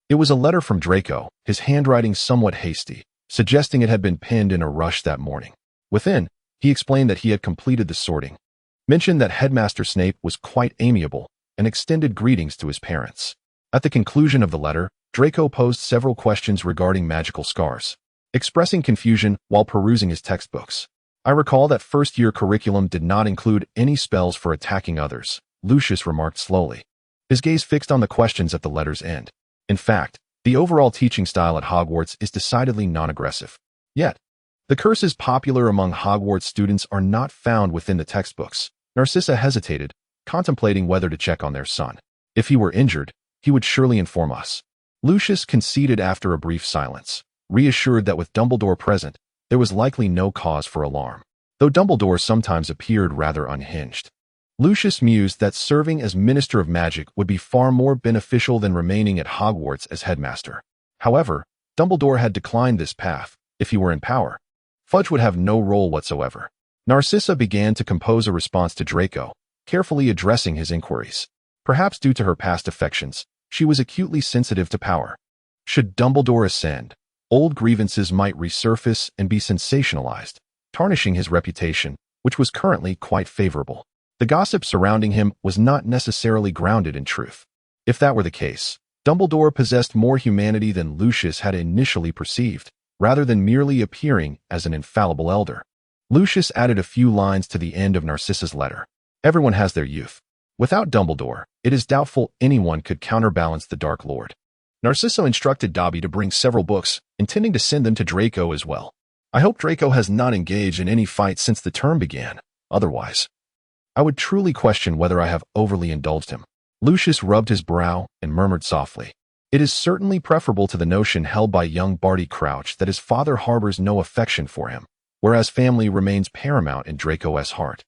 It was a letter from Draco, his handwriting somewhat hasty, suggesting it had been penned in a rush that morning. Within, he explained that he had completed the sorting, mentioned that Headmaster Snape was quite amiable, and extended greetings to his parents. At the conclusion of the letter, Draco posed several questions regarding magical scars, expressing confusion while perusing his textbooks. "I recall that first-year curriculum did not include any spells for attacking others," Lucius remarked slowly, his gaze fixed on the questions at the letter's end. In fact, the overall teaching style at Hogwarts is decidedly non-aggressive. Yet, the curses popular among Hogwarts students are not found within the textbooks. Narcissa hesitated, contemplating whether to check on their son. If he were injured, he would surely inform us. Lucius conceded after a brief silence, reassured that with Dumbledore present, there was likely no cause for alarm, though Dumbledore sometimes appeared rather unhinged. Lucius mused that serving as Minister of Magic would be far more beneficial than remaining at Hogwarts as headmaster. However, Dumbledore had declined this path. If he were in power, Fudge would have no role whatsoever. Narcissa began to compose a response to Draco, carefully addressing his inquiries. Perhaps due to her past affections, she was acutely sensitive to power. Should Dumbledore ascend, old grievances might resurface and be sensationalized, tarnishing his reputation, which was currently quite favorable. The gossip surrounding him was not necessarily grounded in truth. If that were the case, Dumbledore possessed more humanity than Lucius had initially perceived, rather than merely appearing as an infallible elder. Lucius added a few lines to the end of Narcissa's letter. Everyone has their youth. Without Dumbledore, it is doubtful anyone could counterbalance the Dark Lord. Narcissa instructed Dobby to bring several books, intending to send them to Draco as well. I hope Draco has not engaged in any fight since the term began. Otherwise, I would truly question whether I have overly indulged him. Lucius rubbed his brow and murmured softly. It is certainly preferable to the notion held by young Barty Crouch that his father harbors no affection for him, whereas family remains paramount in Draco's heart,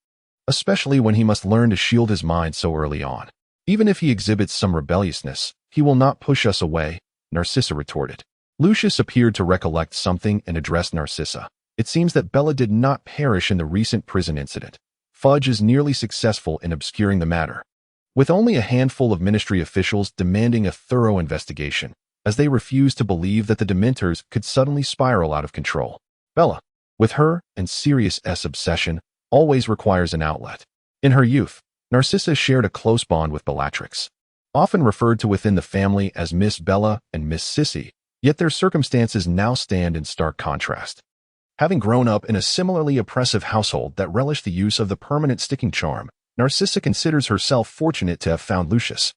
especially when he must learn to shield his mind so early on. Even if he exhibits some rebelliousness, he will not push us away, Narcissa retorted. Lucius appeared to recollect something and addressed Narcissa. It seems that Bella did not perish in the recent prison incident. Fudge is nearly successful in obscuring the matter, with only a handful of ministry officials demanding a thorough investigation, as they refuse to believe that the Dementors could suddenly spiral out of control. Bella, with her and Sirius's obsession, always requires an outlet. In her youth, Narcissa shared a close bond with Bellatrix, often referred to within the family as Miss Bella and Miss Sissy, yet their circumstances now stand in stark contrast. Having grown up in a similarly oppressive household that relished the use of the permanent sticking charm, Narcissa considers herself fortunate to have found Lucius.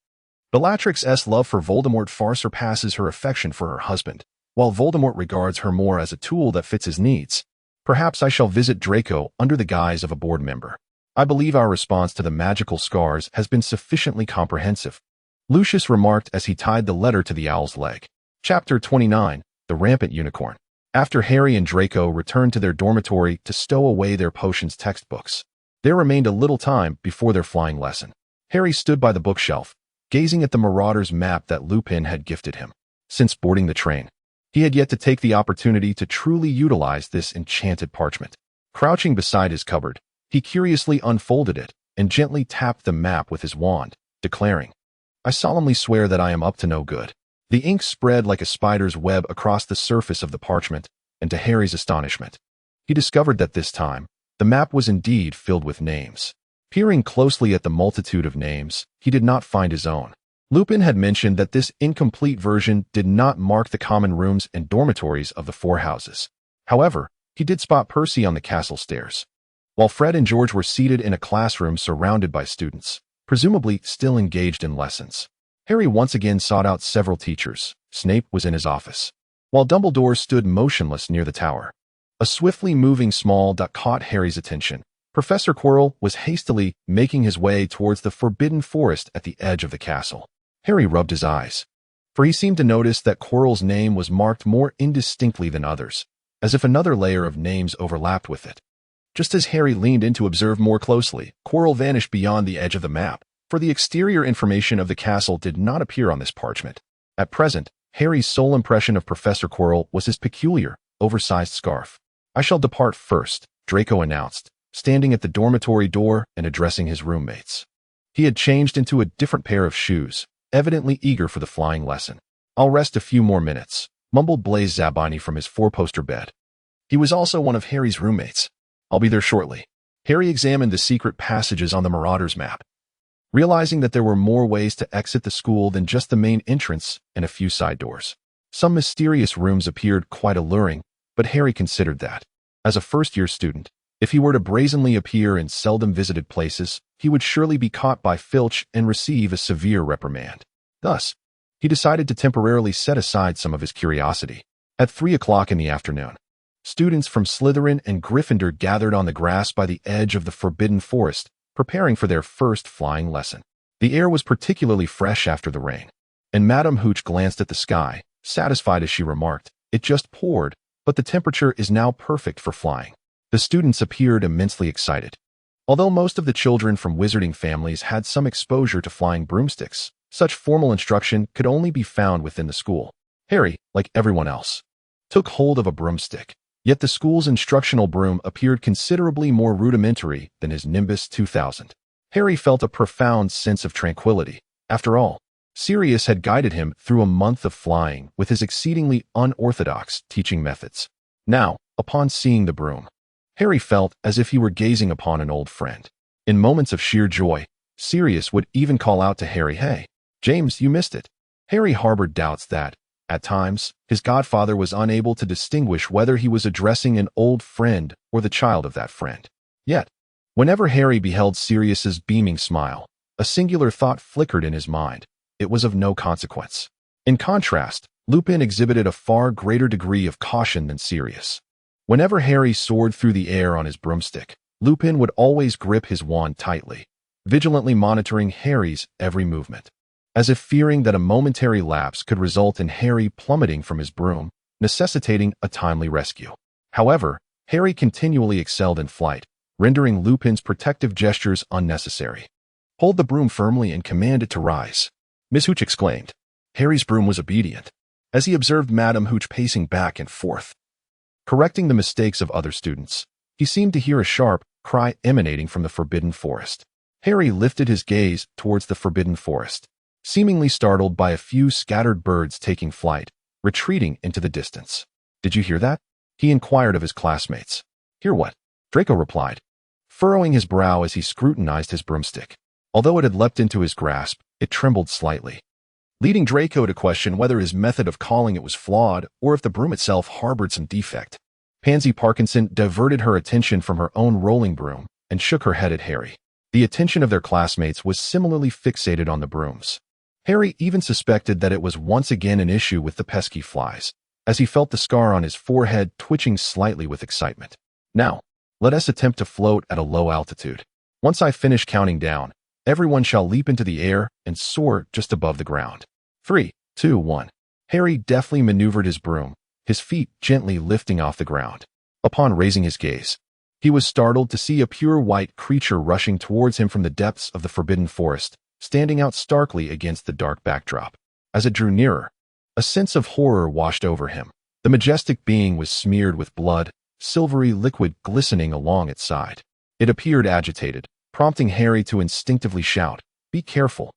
Bellatrix's love for Voldemort far surpasses her affection for her husband, while Voldemort regards her more as a tool that fits his needs. Perhaps I shall visit Draco under the guise of a board member. I believe our response to the magical scars has been sufficiently comprehensive, Lucius remarked as he tied the letter to the owl's leg. Chapter 29. The Rampant Unicorn. After Harry and Draco returned to their dormitory to stow away their potions textbooks, there remained a little time before their flying lesson. Harry stood by the bookshelf, gazing at the Marauder's map that Lupin had gifted him. Since boarding the train, he had yet to take the opportunity to truly utilize this enchanted parchment. Crouching beside his cupboard, he curiously unfolded it and gently tapped the map with his wand, declaring, "I solemnly swear that I am up to no good." The ink spread like a spider's web across the surface of the parchment, and to Harry's astonishment, he discovered that this time, the map was indeed filled with names. Peering closely at the multitude of names, he did not find his own. Lupin had mentioned that this incomplete version did not mark the common rooms and dormitories of the four houses. However, he did spot Percy on the castle stairs, while Fred and George were seated in a classroom surrounded by students, presumably still engaged in lessons. Harry once again sought out several teachers. Snape was in his office, while Dumbledore stood motionless near the tower. A swiftly moving small dot caught Harry's attention. Professor Quirrell was hastily making his way towards the forbidden forest at the edge of the castle. Harry rubbed his eyes, for he seemed to notice that Quirrell's name was marked more indistinctly than others, as if another layer of names overlapped with it. Just as Harry leaned in to observe more closely, Quirrell vanished beyond the edge of the map, for the exterior information of the castle did not appear on this parchment. At present, Harry's sole impression of Professor Quirrell was his peculiar, oversized scarf. "I shall depart first," Draco announced, standing at the dormitory door and addressing his roommates. He had changed into a different pair of shoes, evidently eager for the flying lesson. "I'll rest a few more minutes," mumbled Blaise Zabini from his four-poster bed. He was also one of Harry's roommates. "I'll be there shortly." Harry examined the secret passages on the Marauder's map, realizing that there were more ways to exit the school than just the main entrance and a few side doors. Some mysterious rooms appeared quite alluring, but Harry considered that, as a first-year student, if he were to brazenly appear in seldom-visited places, he would surely be caught by Filch and receive a severe reprimand. Thus, he decided to temporarily set aside some of his curiosity. At 3 o'clock in the afternoon, students from Slytherin and Gryffindor gathered on the grass by the edge of the Forbidden Forest, preparing for their first flying lesson. The air was particularly fresh after the rain, and Madame Hooch glanced at the sky, satisfied as she remarked, "It just poured, but the temperature is now perfect for flying." The students appeared immensely excited. Although most of the children from wizarding families had some exposure to flying broomsticks, such formal instruction could only be found within the school. Harry, like everyone else, took hold of a broomstick, yet the school's instructional broom appeared considerably more rudimentary than his Nimbus 2000. Harry felt a profound sense of tranquility. After all, Sirius had guided him through a month of flying with his exceedingly unorthodox teaching methods. Now, upon seeing the broom, Harry felt as if he were gazing upon an old friend. In moments of sheer joy, Sirius would even call out to Harry, "Hey, James, you missed it." Harry harbored doubts that, at times, his godfather was unable to distinguish whether he was addressing an old friend or the child of that friend. Yet, whenever Harry beheld Sirius's beaming smile, a singular thought flickered in his mind. It was of no consequence. In contrast, Lupin exhibited a far greater degree of caution than Sirius. Whenever Harry soared through the air on his broomstick, Lupin would always grip his wand tightly, vigilantly monitoring Harry's every movement, as if fearing that a momentary lapse could result in Harry plummeting from his broom, necessitating a timely rescue. However, Harry continually excelled in flight, rendering Lupin's protective gestures unnecessary. "Hold the broom firmly and command it to rise," Miss Hooch exclaimed. Harry's broom was obedient, as he observed Madame Hooch pacing back and forth, correcting the mistakes of other students. He seemed to hear a sharp cry emanating from the Forbidden Forest. Harry lifted his gaze towards the Forbidden Forest, seemingly startled by a few scattered birds taking flight, retreating into the distance. "Did you hear that?" he inquired of his classmates. "Hear what?" Draco replied, furrowing his brow as he scrutinized his broomstick. Although it had leapt into his grasp, it trembled slightly, leading Draco to question whether his method of calling it was flawed or if the broom itself harbored some defect. Pansy Parkinson diverted her attention from her own rolling broom and shook her head at Harry. The attention of their classmates was similarly fixated on the brooms. Harry even suspected that it was once again an issue with the pesky flies, as he felt the scar on his forehead twitching slightly with excitement. "Now, let us attempt to float at a low altitude. Once I finish counting down, everyone shall leap into the air and soar just above the ground. 3, 2, 1. Harry deftly maneuvered his broom, his feet gently lifting off the ground. Upon raising his gaze, he was startled to see a pure white creature rushing towards him from the depths of the Forbidden Forest, standing out starkly against the dark backdrop. As it drew nearer, a sense of horror washed over him. The majestic being was smeared with blood, silvery liquid glistening along its side. It appeared agitated, prompting Harry to instinctively shout, "Be careful."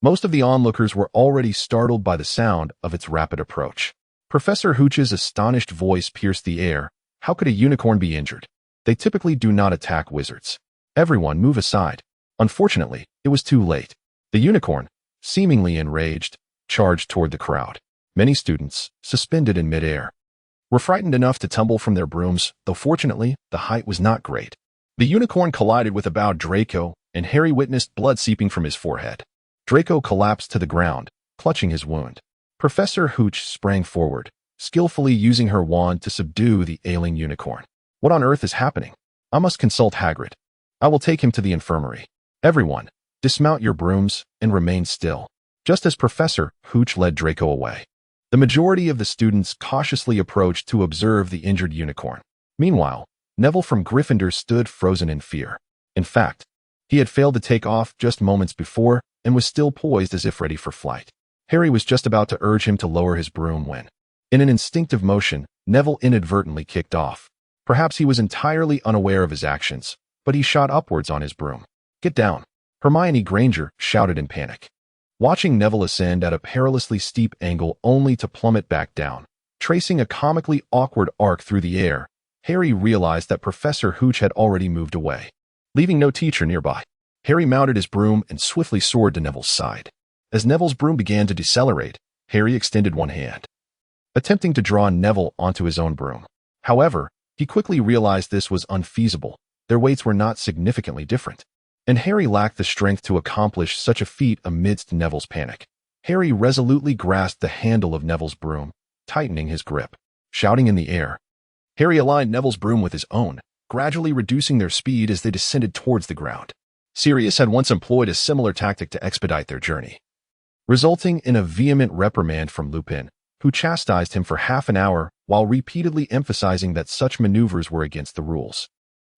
Most of the onlookers were already startled by the sound of its rapid approach. Professor Hooch's astonished voice pierced the air, How could a unicorn be injured? They typically do not attack wizards. Everyone move aside. Unfortunately, it was too late. The unicorn, seemingly enraged, charged toward the crowd. Many students, suspended in midair, were frightened enough to tumble from their brooms, though fortunately, the height was not great. The unicorn collided with a bowed Draco, and Harry witnessed blood seeping from his forehead. Draco collapsed to the ground, clutching his wound. Professor Hooch sprang forward, skillfully using her wand to subdue the ailing unicorn. What on earth is happening? I must consult Hagrid. I will take him to the infirmary. Everyone, dismount your brooms and remain still. Just as Professor Hooch led Draco away, the majority of the students cautiously approached to observe the injured unicorn. Meanwhile, Neville from Gryffindor stood frozen in fear. In fact, he had failed to take off just moments before and was still poised as if ready for flight. Harry was just about to urge him to lower his broom when, in an instinctive motion, Neville inadvertently kicked off. Perhaps he was entirely unaware of his actions, but he shot upwards on his broom. "Get down!" Hermione Granger shouted in panic. Watching Neville ascend at a perilously steep angle only to plummet back down, tracing a comically awkward arc through the air, Harry realized that Professor Hooch had already moved away, leaving no teacher nearby. Harry mounted his broom and swiftly soared to Neville's side. As Neville's broom began to decelerate, Harry extended one hand, attempting to draw Neville onto his own broom. However, he quickly realized this was unfeasible. Their weights were not significantly different, and Harry lacked the strength to accomplish such a feat amidst Neville's panic. Harry resolutely grasped the handle of Neville's broom, tightening his grip. Shouting in the air, Harry aligned Neville's broom with his own, gradually reducing their speed as they descended towards the ground. Sirius had once employed a similar tactic to expedite their journey, resulting in a vehement reprimand from Lupin, who chastised him for half an hour while repeatedly emphasizing that such maneuvers were against the rules.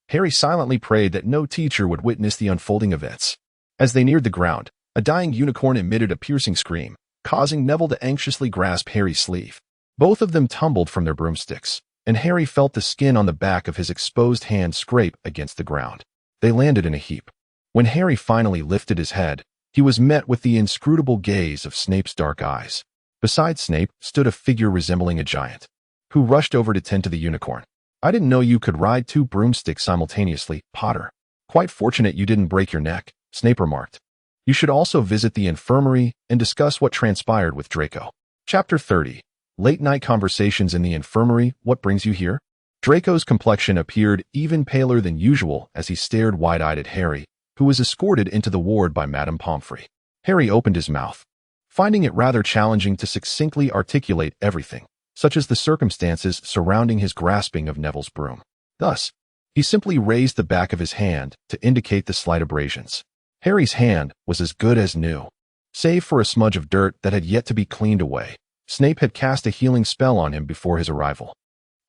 Harry silently prayed that no teacher would witness the unfolding events. As they neared the ground, a dying unicorn emitted a piercing scream, causing Neville to anxiously grasp Harry's sleeve. Both of them tumbled from their broomsticks, and Harry felt the skin on the back of his exposed hand scrape against the ground. They landed in a heap. When Harry finally lifted his head, he was met with the inscrutable gaze of Snape's dark eyes. Beside Snape stood a figure resembling a giant, who rushed over to tend to the unicorn. "I didn't know you could ride 2 broomsticks simultaneously, Potter. Quite fortunate you didn't break your neck," Snape remarked. "You should also visit the infirmary and discuss what transpired with Draco." Chapter 30. Late-night conversations in the infirmary. What brings you here? Draco's complexion appeared even paler than usual as he stared wide-eyed at Harry, who was escorted into the ward by Madame Pomfrey. Harry opened his mouth, finding it rather challenging to succinctly articulate everything, such as the circumstances surrounding his grasping of Neville's broom. Thus, he simply raised the back of his hand to indicate the slight abrasions. Harry's hand was as good as new, save for a smudge of dirt that had yet to be cleaned away. Snape had cast a healing spell on him before his arrival.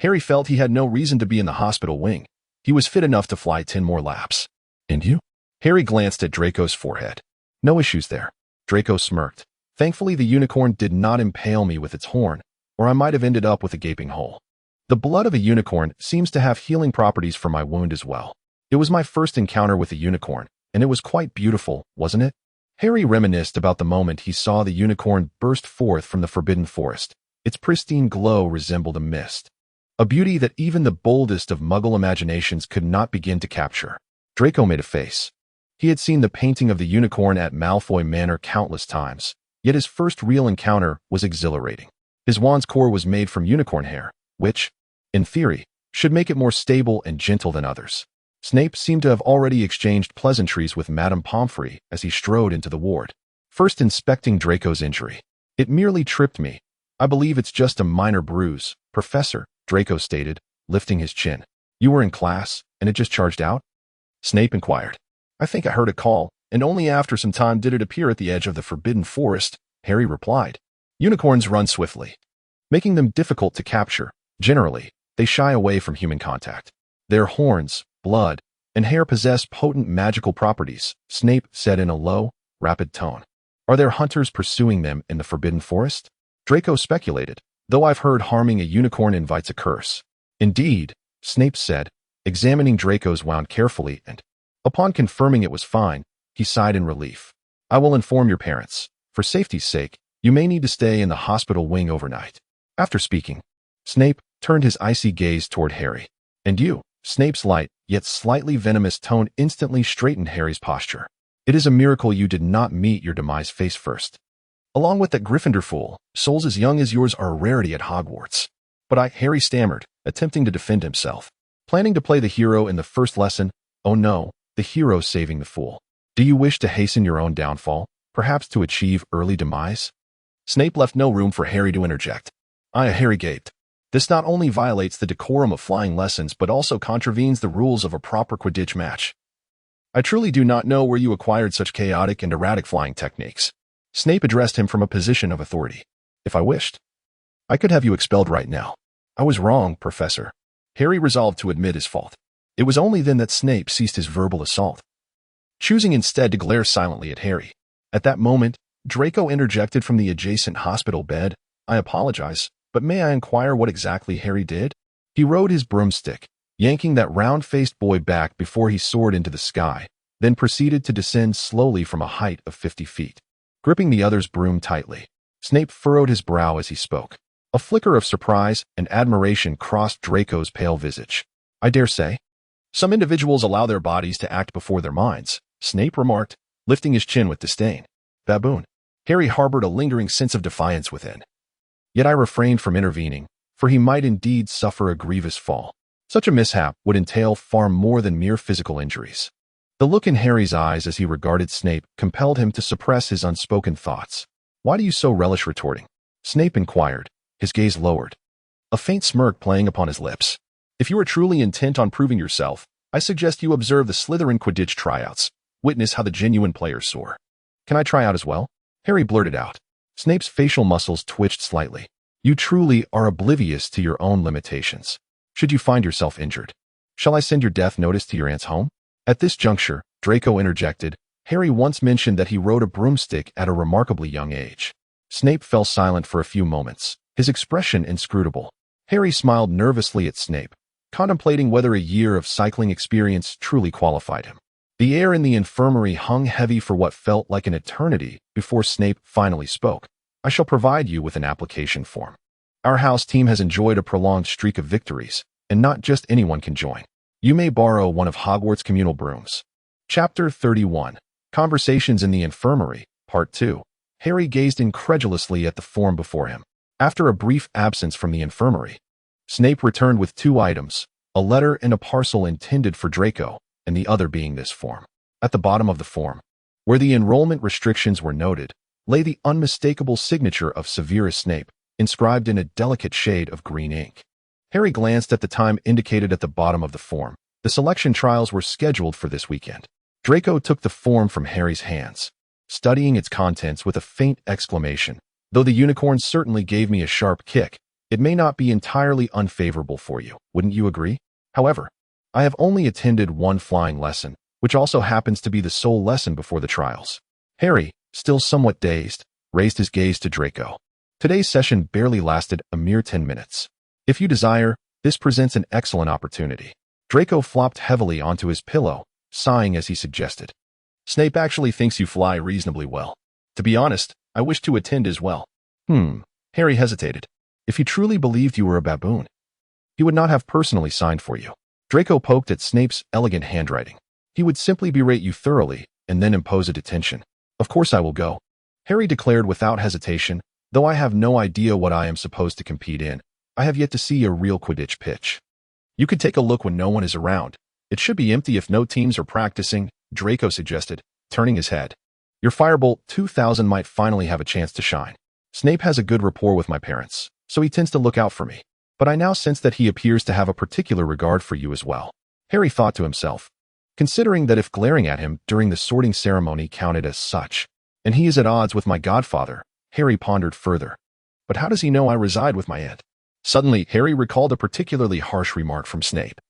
Harry felt he had no reason to be in the hospital wing. He was fit enough to fly 10 more laps. "And you?" Harry glanced at Draco's forehead. "No issues there." Draco smirked. "Thankfully, the unicorn did not impale me with its horn, or I might have ended up with a gaping hole. The blood of a unicorn seems to have healing properties for my wound as well. It was my first encounter with a unicorn, and it was quite beautiful, wasn't it?" Harry reminisced about the moment he saw the unicorn burst forth from the Forbidden Forest. Its pristine glow resembled a mist, a beauty that even the boldest of Muggle imaginations could not begin to capture. Draco made a face. He had seen the painting of the unicorn at Malfoy Manor countless times, yet his first real encounter was exhilarating. His wand's core was made from unicorn hair, which, in theory, should make it more stable and gentle than others. Snape seemed to have already exchanged pleasantries with Madame Pomfrey as he strode into the ward, first inspecting Draco's injury. "It merely tripped me. I believe it's just a minor bruise, Professor," Draco stated, lifting his chin. "You were in class, and it just charged out?" Snape inquired. "I think I heard a call, and only after some time did it appear at the edge of the Forbidden Forest," Harry replied. Unicorns run swiftly, making them difficult to capture. Generally, they shy away from human contact. Their horns, blood, and hair possess potent magical properties, Snape said in a low, rapid tone. "Are there hunters pursuing them in the Forbidden Forest?" Draco speculated, "though I've heard harming a unicorn invites a curse." "Indeed," Snape said, examining Draco's wound carefully, and, upon confirming it was fine, he sighed in relief. "I will inform your parents. For safety's sake, you may need to stay in the hospital wing overnight." After speaking, Snape turned his icy gaze toward Harry. And you? Snape's light, yet slightly venomous tone instantly straightened Harry's posture. It is a miracle you did not meet your demise face first. Along with that Gryffindor fool, souls as young as yours are a rarity at Hogwarts. But Harry stammered, attempting to defend himself. Planning to play the hero in the first lesson? Oh no, the hero saving the fool. Do you wish to hasten your own downfall, perhaps to achieve early demise? Snape left no room for Harry to interject. Harry gaped. This not only violates the decorum of flying lessons but also contravenes the rules of a proper Quidditch match. I truly do not know where you acquired such chaotic and erratic flying techniques. Snape addressed him from a position of authority. If I wished, I could have you expelled right now. I was wrong, Professor. Harry resolved to admit his fault. It was only then that Snape ceased his verbal assault, choosing instead to glare silently at Harry. At that moment, Draco interjected from the adjacent hospital bed. I apologize, but may I inquire what exactly Harry did? He rode his broomstick, yanking that round-faced boy back before he soared into the sky, then proceeded to descend slowly from a height of 50 feet. Gripping the other's broom tightly, Snape furrowed his brow as he spoke. A flicker of surprise and admiration crossed Draco's pale visage. I dare say. Some individuals allow their bodies to act before their minds, Snape remarked, lifting his chin with disdain. Baboon. Harry harbored a lingering sense of defiance within. Yet I refrained from intervening, for he might indeed suffer a grievous fall. Such a mishap would entail far more than mere physical injuries. The look in Harry's eyes as he regarded Snape compelled him to suppress his unspoken thoughts. Why do you so relish retorting? Snape inquired, his gaze lowered, a faint smirk playing upon his lips. If you are truly intent on proving yourself, I suggest you observe the Slytherin Quidditch tryouts. Witness how the genuine players soar. Can I try out as well? Harry blurted out. Snape's facial muscles twitched slightly. You truly are oblivious to your own limitations. Should you find yourself injured, shall I send your death notice to your aunt's home? At this juncture, Draco interjected. Harry once mentioned that he rode a broomstick at a remarkably young age. Snape fell silent for a few moments, his expression inscrutable. Harry smiled nervously at Snape, contemplating whether a year of cycling experience truly qualified him. The air in the infirmary hung heavy for what felt like an eternity before Snape finally spoke. I shall provide you with an application form. Our house team has enjoyed a prolonged streak of victories, and not just anyone can join. You may borrow one of Hogwarts' communal brooms. Chapter 31. Conversations in the Infirmary, Part 2. Harry gazed incredulously at the form before him. After a brief absence from the infirmary, Snape returned with 2 items, a letter and a parcel intended for Draco, and the other being this form. At the bottom of the form, where the enrollment restrictions were noted, lay the unmistakable signature of Severus Snape, inscribed in a delicate shade of green ink. Harry glanced at the time indicated at the bottom of the form. The selection trials were scheduled for this weekend. Draco took the form from Harry's hands, studying its contents with a faint exclamation. Though the unicorn certainly gave me a sharp kick, it may not be entirely unfavorable for you, wouldn't you agree? However, I have only attended one flying lesson, which also happens to be the sole lesson before the trials. Harry, still somewhat dazed, raised his gaze to Draco. Today's session barely lasted a mere 10 minutes. If you desire, this presents an excellent opportunity. Draco flopped heavily onto his pillow, sighing as he suggested. Snape actually thinks you fly reasonably well. To be honest, I wish to attend as well. Harry hesitated. If he truly believed you were a baboon, he would not have personally signed for you. Draco poked at Snape's elegant handwriting. He would simply berate you thoroughly and then impose a detention. Of course I will go, Harry declared without hesitation. Though I have no idea what I am supposed to compete in, I have yet to see a real Quidditch pitch. You could take a look when no one is around. It should be empty if no teams are practicing, Draco suggested, turning his head. Your Firebolt 2000 might finally have a chance to shine. Snape has a good rapport with my parents, so he tends to look out for me. But I now sense that he appears to have a particular regard for you as well. Harry thought to himself, considering that if glaring at him during the sorting ceremony counted as such, and he is at odds with my godfather, Harry pondered further. But how does he know I reside with my aunt? Suddenly, Harry recalled a particularly harsh remark from Snape,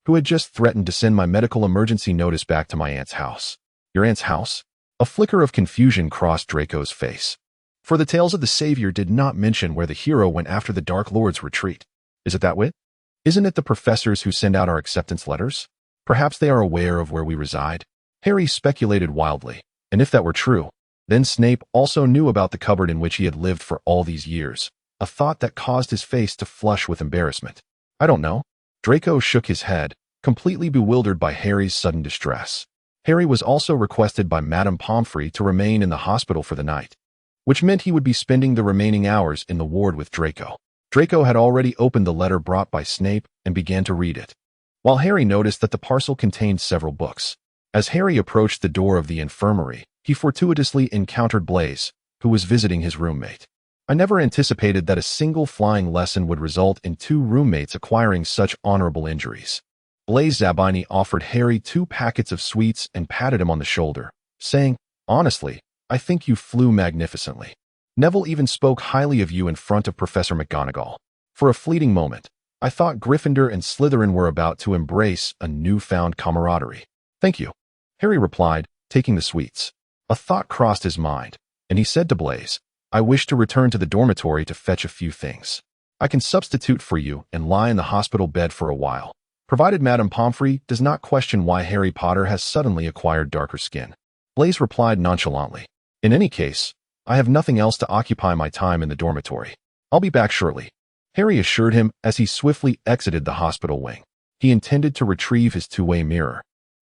who had just threatened to send my medical emergency notice back to my aunt's house. Your aunt's house? A flicker of confusion crossed Draco's face. For the tales of the Savior did not mention where the hero went after the Dark Lord's retreat. Is it that way? Isn't it the professors who send out our acceptance letters? Perhaps they are aware of where we reside. Harry speculated wildly, and if that were true, then Snape also knew about the cupboard in which he had lived for all these years, a thought that caused his face to flush with embarrassment. I don't know. Draco shook his head, completely bewildered by Harry's sudden distress. Harry was also requested by Madame Pomfrey to remain in the hospital for the night, which meant he would be spending the remaining hours in the ward with Draco. Draco had already opened the letter brought by Snape and began to read it, while Harry noticed that the parcel contained several books. As Harry approached the door of the infirmary, he fortuitously encountered Blaise, who was visiting his roommate. I never anticipated that a single flying lesson would result in 2 roommates acquiring such honorable injuries. Blaise Zabini offered Harry 2 packets of sweets and patted him on the shoulder, saying, "Honestly, I think you flew magnificently. Neville even spoke highly of you in front of Professor McGonagall. For a fleeting moment, I thought Gryffindor and Slytherin were about to embrace a newfound camaraderie." "Thank you," Harry replied, taking the sweets. A thought crossed his mind, and he said to Blaise, "I wish to return to the dormitory to fetch a few things. I can substitute for you and lie in the hospital bed for a while, provided Madame Pomfrey does not question why Harry Potter has suddenly acquired darker skin." Blaise replied nonchalantly, "In any case, I have nothing else to occupy my time in the dormitory. I'll be back shortly," Harry assured him as he swiftly exited the hospital wing. He intended to retrieve his 2-way mirror,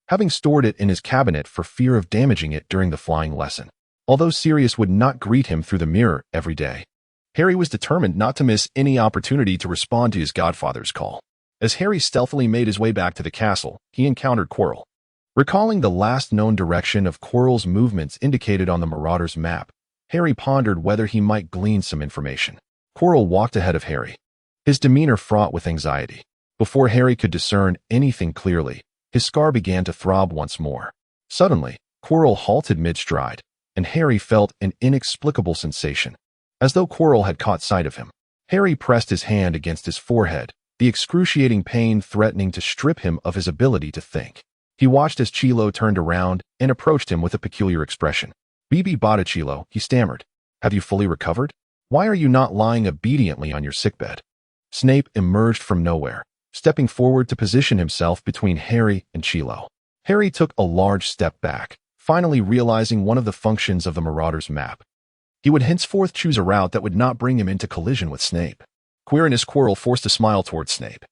having stored it in his cabinet for fear of damaging it during the flying lesson. Although Sirius would not greet him through the mirror every day, Harry was determined not to miss any opportunity to respond to his godfather's call. As Harry stealthily made his way back to the castle, he encountered Quirrell. Recalling the last known direction of Quirrell's movements indicated on the Marauder's map, Harry pondered whether he might glean some information. Quirrell walked ahead of Harry, his demeanor fraught with anxiety. Before Harry could discern anything clearly, his scar began to throb once more. Suddenly, Quirrell halted mid-stride, and Harry felt an inexplicable sensation, as though Quirrell had caught sight of him. Harry pressed his hand against his forehead, the excruciating pain threatening to strip him of his ability to think. He watched as Chilo turned around and approached him with a peculiar expression. "Bibi Botticello," he stammered. "Have you fully recovered? Why are you not lying obediently on your sickbed?" Snape emerged from nowhere, stepping forward to position himself between Harry and Chilo. Harry took a large step back, finally realizing one of the functions of the Marauder's map. He would henceforth choose a route that would not bring him into collision with Snape. Quirrell Quirrell forced a smile towards Snape,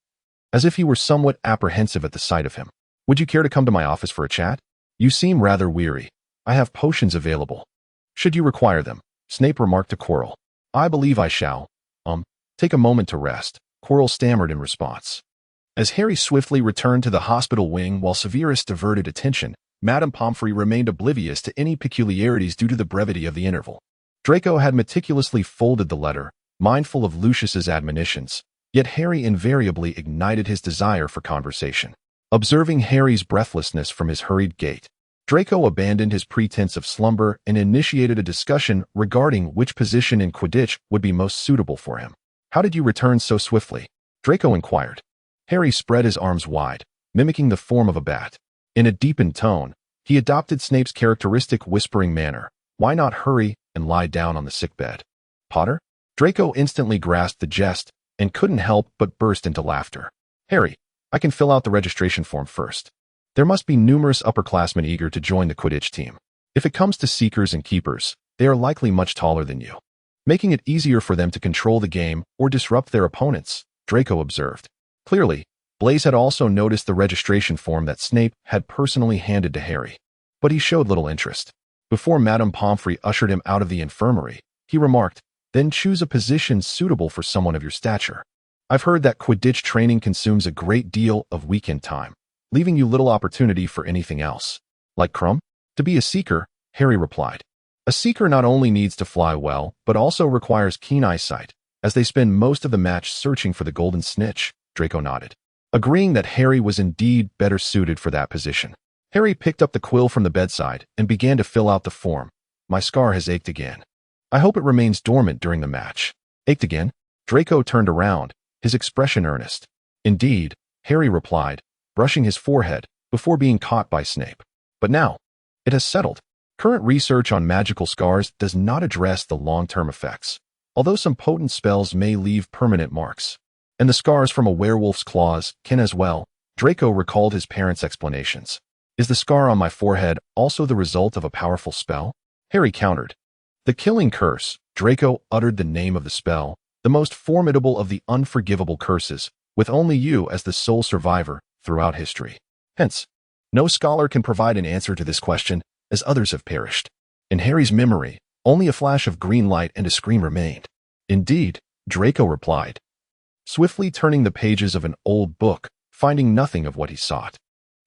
as if he were somewhat apprehensive at the sight of him. "Would you care to come to my office for a chat? You seem rather weary. I have potions available, should you require them," Snape remarked to Quirrell. "I believe I shall. Take a moment to rest," Quirrell stammered in response. As Harry swiftly returned to the hospital wing while Severus diverted attention, Madame Pomfrey remained oblivious to any peculiarities due to the brevity of the interval. Draco had meticulously folded the letter, mindful of Lucius's admonitions, yet Harry invariably ignited his desire for conversation. Observing Harry's breathlessness from his hurried gait, Draco abandoned his pretense of slumber and initiated a discussion regarding which position in Quidditch would be most suitable for him. "How did you return so swiftly?" Draco inquired. Harry spread his arms wide, mimicking the form of a bat. In a deepened tone, he adopted Snape's characteristic whispering manner. "Why not hurry and lie down on the sickbed, Potter?" Draco instantly grasped the jest and couldn't help but burst into laughter. "Harry, I can fill out the registration form first. There must be numerous upperclassmen eager to join the Quidditch team. If it comes to seekers and keepers, they are likely much taller than you, making it easier for them to control the game or disrupt their opponents," Draco observed. Clearly, Blaise had also noticed the registration form that Snape had personally handed to Harry, but he showed little interest. Before Madame Pomfrey ushered him out of the infirmary, he remarked, "Then choose a position suitable for someone of your stature. I've heard that Quidditch training consumes a great deal of weekend time, leaving you little opportunity for anything else." "Like Crumb?" "To be a seeker," Harry replied. "A seeker not only needs to fly well, but also requires keen eyesight, as they spend most of the match searching for the golden snitch," Draco nodded, agreeing that Harry was indeed better suited for that position. Harry picked up the quill from the bedside and began to fill out the form. "My scar has ached again. I hope it remains dormant during the match." "Ached again?" Draco turned around, his expression earnest. "Indeed," Harry replied, brushing his forehead before being caught by Snape. "But now, it has settled. Current research on magical scars does not address the long-term effects, although some potent spells may leave permanent marks. And the scars from a werewolf's claws can as well." Draco recalled his parents' explanations. "Is the scar on my forehead also the result of a powerful spell?" Harry countered. "The Killing Curse." Draco uttered the name of the spell, the most formidable of the unforgivable curses, with only you as the sole survivor throughout history. Hence, no scholar can provide an answer to this question, as others have perished. In Harry's memory, only a flash of green light and a scream remained. Indeed, Draco replied, swiftly turning the pages of an old book, finding nothing of what he sought.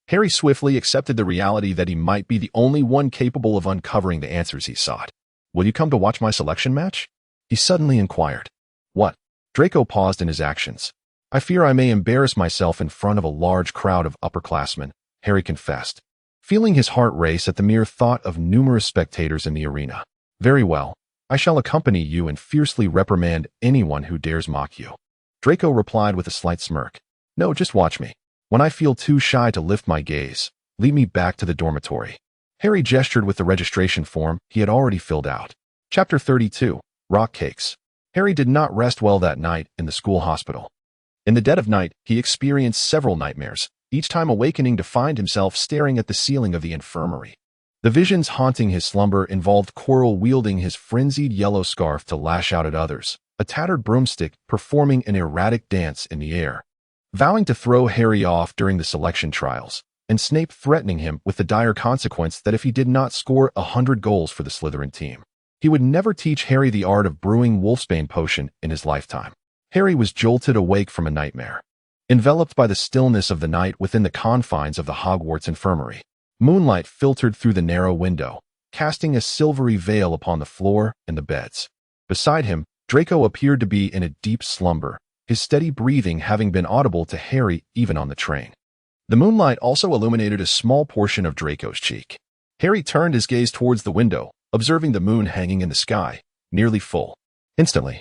Harry swiftly accepted the reality that he might be the only one capable of uncovering the answers he sought. "Will you come to watch my selection match?" he suddenly inquired. "What?" Draco paused in his actions. "I fear I may embarrass myself in front of a large crowd of upperclassmen," Harry confessed, feeling his heart race at the mere thought of numerous spectators in the arena. "Very well. I shall accompany you and fiercely reprimand anyone who dares mock you." Draco replied with a slight smirk. "No, just watch me. When I feel too shy to lift my gaze, lead me back to the dormitory." Harry gestured with the registration form he had already filled out. Chapter 32. Rock Cakes. Harry did not rest well that night in the school hospital. In the dead of night, he experienced several nightmares, each time awakening to find himself staring at the ceiling of the infirmary. The visions haunting his slumber involved Quirrell wielding his frenzied yellow scarf to lash out at others, a tattered broomstick performing an erratic dance in the air, vowing to throw Harry off during the selection trials, and Snape threatening him with the dire consequence that if he did not score 100 goals for the Slytherin team, he would never teach Harry the art of brewing wolfsbane potion in his lifetime. Harry was jolted awake from a nightmare. Enveloped by the stillness of the night within the confines of the Hogwarts infirmary, moonlight filtered through the narrow window, casting a silvery veil upon the floor and the beds. Beside him, Draco appeared to be in a deep slumber, his steady breathing having been audible to Harry even on the train. The moonlight also illuminated a small portion of Draco's cheek. Harry turned his gaze towards the window, observing the moon hanging in the sky, nearly full. Instantly,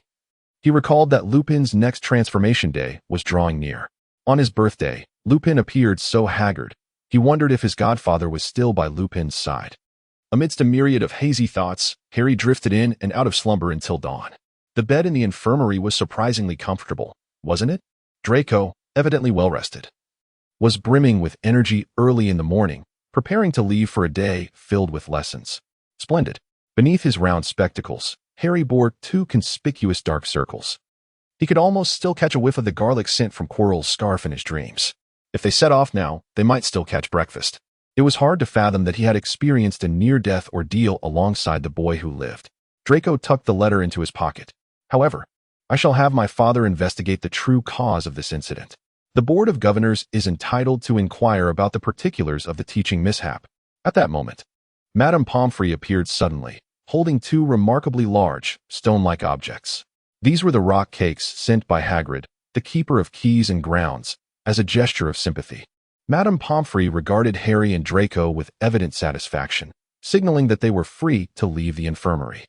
he recalled that Lupin's next transformation day was drawing near. On his birthday, Lupin appeared so haggard, he wondered if his godfather was still by Lupin's side. Amidst a myriad of hazy thoughts, Harry drifted in and out of slumber until dawn. The bed in the infirmary was surprisingly comfortable, wasn't it? Draco, evidently well-rested, was brimming with energy early in the morning, preparing to leave for a day filled with lessons. Splendid. Beneath his round spectacles, Harry bore 2 conspicuous dark circles. He could almost still catch a whiff of the garlic scent from Quirrell's scarf in his dreams. If they set off now, they might still catch breakfast. It was hard to fathom that he had experienced a near-death ordeal alongside the boy who lived. Draco tucked the letter into his pocket. "However, I shall have my father investigate the true cause of this incident. The Board of Governors is entitled to inquire about the particulars of the teaching mishap." At that moment, Madame Pomfrey appeared suddenly, holding 2 remarkably large, stone-like objects. These were the rock cakes sent by Hagrid, the keeper of keys and grounds, as a gesture of sympathy. Madame Pomfrey regarded Harry and Draco with evident satisfaction, signaling that they were free to leave the infirmary.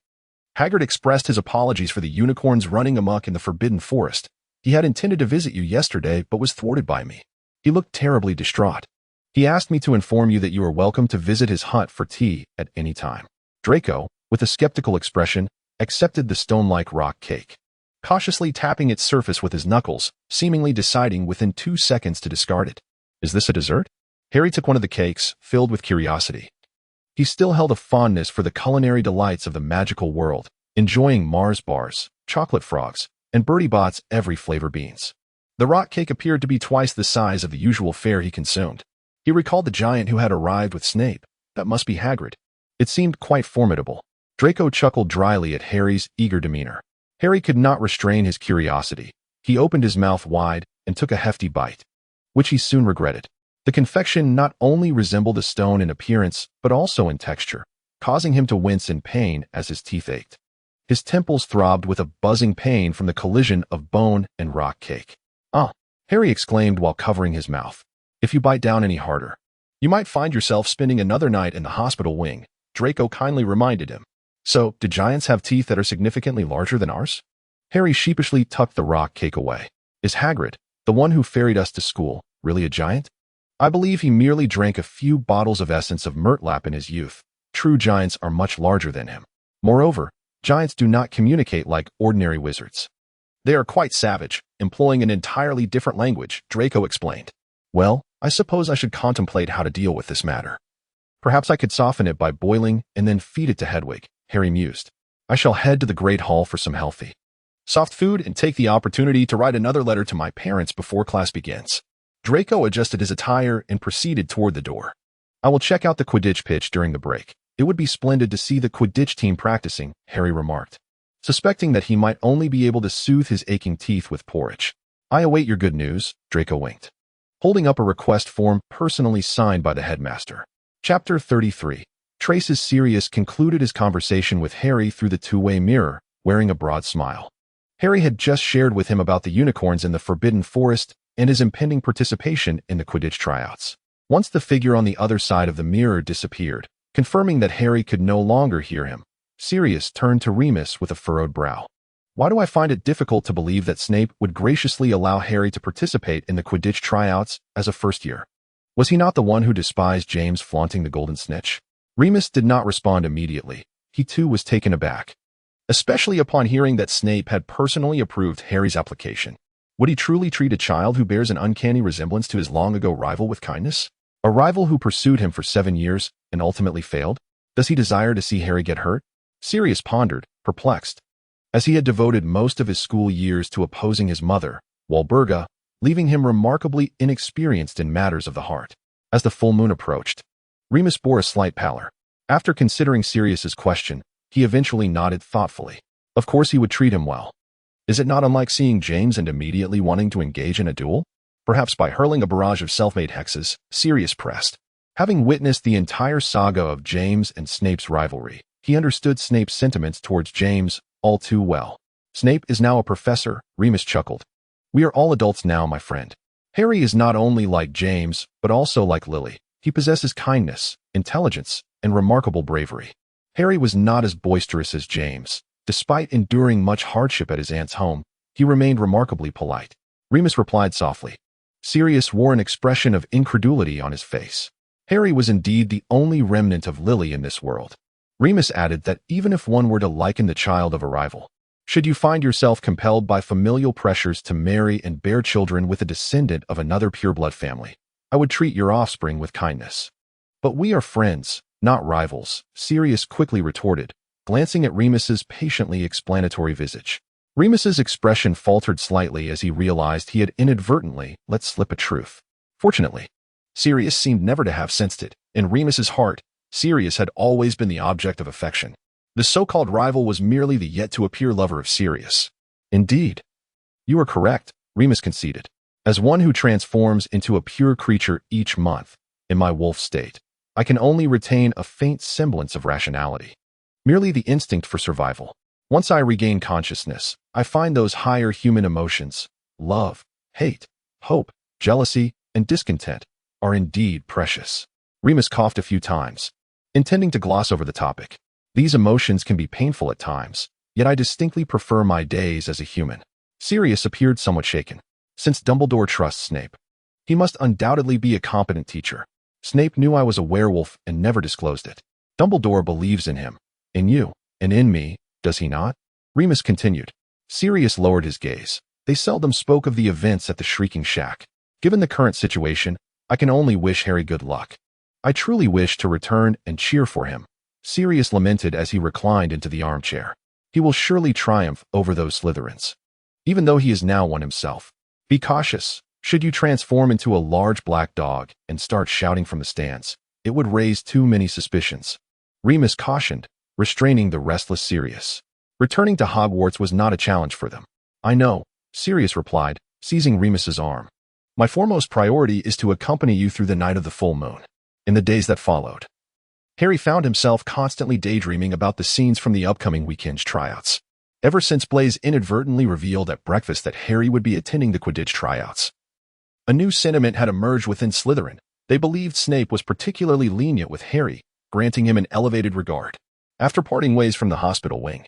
Hagrid expressed his apologies for the unicorns running amok in the Forbidden Forest. "He had intended to visit you yesterday, but was thwarted by me." He looked terribly distraught. "He asked me to inform you that you are welcome to visit his hut for tea at any time." Draco, with a skeptical expression, accepted the stone-like rock cake, cautiously tapping its surface with his knuckles, seemingly deciding within 2 seconds to discard it. "Is this a dessert?" Harry took one of the cakes, filled with curiosity. He still held a fondness for the culinary delights of the magical world, enjoying Mars bars, chocolate frogs, and Bertie Bott's every flavor beans. The rock cake appeared to be twice the size of the usual fare he consumed. He recalled the giant who had arrived with Snape. That must be Hagrid. It seemed quite formidable. Draco chuckled dryly at Harry's eager demeanor. Harry could not restrain his curiosity. He opened his mouth wide and took a hefty bite, which he soon regretted. The confection not only resembled a stone in appearance, but also in texture, causing him to wince in pain as his teeth ached. His temples throbbed with a buzzing pain from the collision of bone and rock cake. "Ah," Harry exclaimed while covering his mouth. "If you bite down any harder, you might find yourself spending another night in the hospital wing," Draco kindly reminded him. "So, do giants have teeth that are significantly larger than ours?" Harry sheepishly tucked the rock cake away. "Is Hagrid, the one who ferried us to school, really a giant? I believe he merely drank a few bottles of essence of Murtlap in his youth. True giants are much larger than him. Moreover, giants do not communicate like ordinary wizards. They are quite savage, employing an entirely different language," Draco explained. "Well, I suppose I should contemplate how to deal with this matter. Perhaps I could soften it by boiling and then feed it to Hedwig," Harry mused. "I shall head to the Great Hall for some healthy soft food, and take the opportunity to write another letter to my parents before class begins. Draco adjusted his attire and proceeded toward the door. I will check out the Quidditch pitch during the break. It would be splendid to see the Quidditch team practicing, Harry remarked, suspecting that he might only be able to soothe his aching teeth with porridge. I await your good news, Draco winked, holding up a request form personally signed by the headmaster. Chapter 33. Trace's Sirius concluded his conversation with Harry through the two-way mirror, wearing a broad smile. Harry had just shared with him about the unicorns in the Forbidden Forest and his impending participation in the Quidditch tryouts. Once the figure on the other side of the mirror disappeared, confirming that Harry could no longer hear him, Sirius turned to Remus with a furrowed brow. Why do I find it difficult to believe that Snape would graciously allow Harry to participate in the Quidditch tryouts as a first year? Was he not the one who despised James flaunting the golden snitch? Remus did not respond immediately. He too was taken aback, especially upon hearing that Snape had personally approved Harry's application. Would he truly treat a child who bears an uncanny resemblance to his long-ago rival with kindness? A rival who pursued him for 7 years and ultimately failed? Does he desire to see Harry get hurt? Sirius pondered, perplexed, as he had devoted most of his school years to opposing his mother, Walburga, leaving him remarkably inexperienced in matters of the heart. As the full moon approached, Remus bore a slight pallor. After considering Sirius's question, he eventually nodded thoughtfully. Of course he would treat him well. Is it not unlike seeing James and immediately wanting to engage in a duel? Perhaps by hurling a barrage of self-made hexes, Sirius pressed. Having witnessed the entire saga of James and Snape's rivalry, he understood Snape's sentiments towards James all too well. Snape is now a professor, Remus chuckled. We are all adults now, my friend. Harry is not only like James, but also like Lily. He possesses kindness, intelligence, and remarkable bravery. Harry was not as boisterous as James. Despite enduring much hardship at his aunt's home, he remained remarkably polite. Remus replied softly. Sirius wore an expression of incredulity on his face. Harry was indeed the only remnant of Lily in this world. Remus added that even if one were to liken the child of a rival, should you find yourself compelled by familial pressures to marry and bear children with a descendant of another pureblood family, I would treat your offspring with kindness. But we are friends, not rivals, Sirius quickly retorted, glancing at Remus's patiently explanatory visage. Remus's expression faltered slightly as he realized he had inadvertently let slip a truth. Fortunately, Sirius seemed never to have sensed it. In Remus's heart, Sirius had always been the object of affection. The so-called rival was merely the yet-to-appear lover of Sirius. Indeed. You are correct, Remus conceded. As one who transforms into a pure creature each month, in my wolf state, I can only retain a faint semblance of rationality. Merely the instinct for survival. Once I regain consciousness, I find those higher human emotions, love, hate, hope, jealousy, and discontent, are indeed precious. Remus coughed a few times, intending to gloss over the topic. These emotions can be painful at times, yet I distinctly prefer my days as a human. Sirius appeared somewhat shaken. Since Dumbledore trusts Snape, he must undoubtedly be a competent teacher. Snape knew I was a werewolf and never disclosed it. Dumbledore believes in him, in you, and in me, does he not? Remus continued. Sirius lowered his gaze. They seldom spoke of the events at the Shrieking Shack. Given the current situation, I can only wish Harry good luck. I truly wish to return and cheer for him. Sirius lamented as he reclined into the armchair. He will surely triumph over those Slytherins, even though he is now one himself. Be cautious. Should you transform into a large black dog and start shouting from the stands, it would raise too many suspicions. Remus cautioned, restraining the restless Sirius. Returning to Hogwarts was not a challenge for them. I know, Sirius replied, seizing Remus's arm. My foremost priority is to accompany you through the night of the full moon. In the days that followed, Harry found himself constantly daydreaming about the scenes from the upcoming weekend's tryouts. Ever since Blaise inadvertently revealed at breakfast that Harry would be attending the Quidditch tryouts, a new sentiment had emerged within Slytherin. They believed Snape was particularly lenient with Harry, granting him an elevated regard. After parting ways from the hospital wing,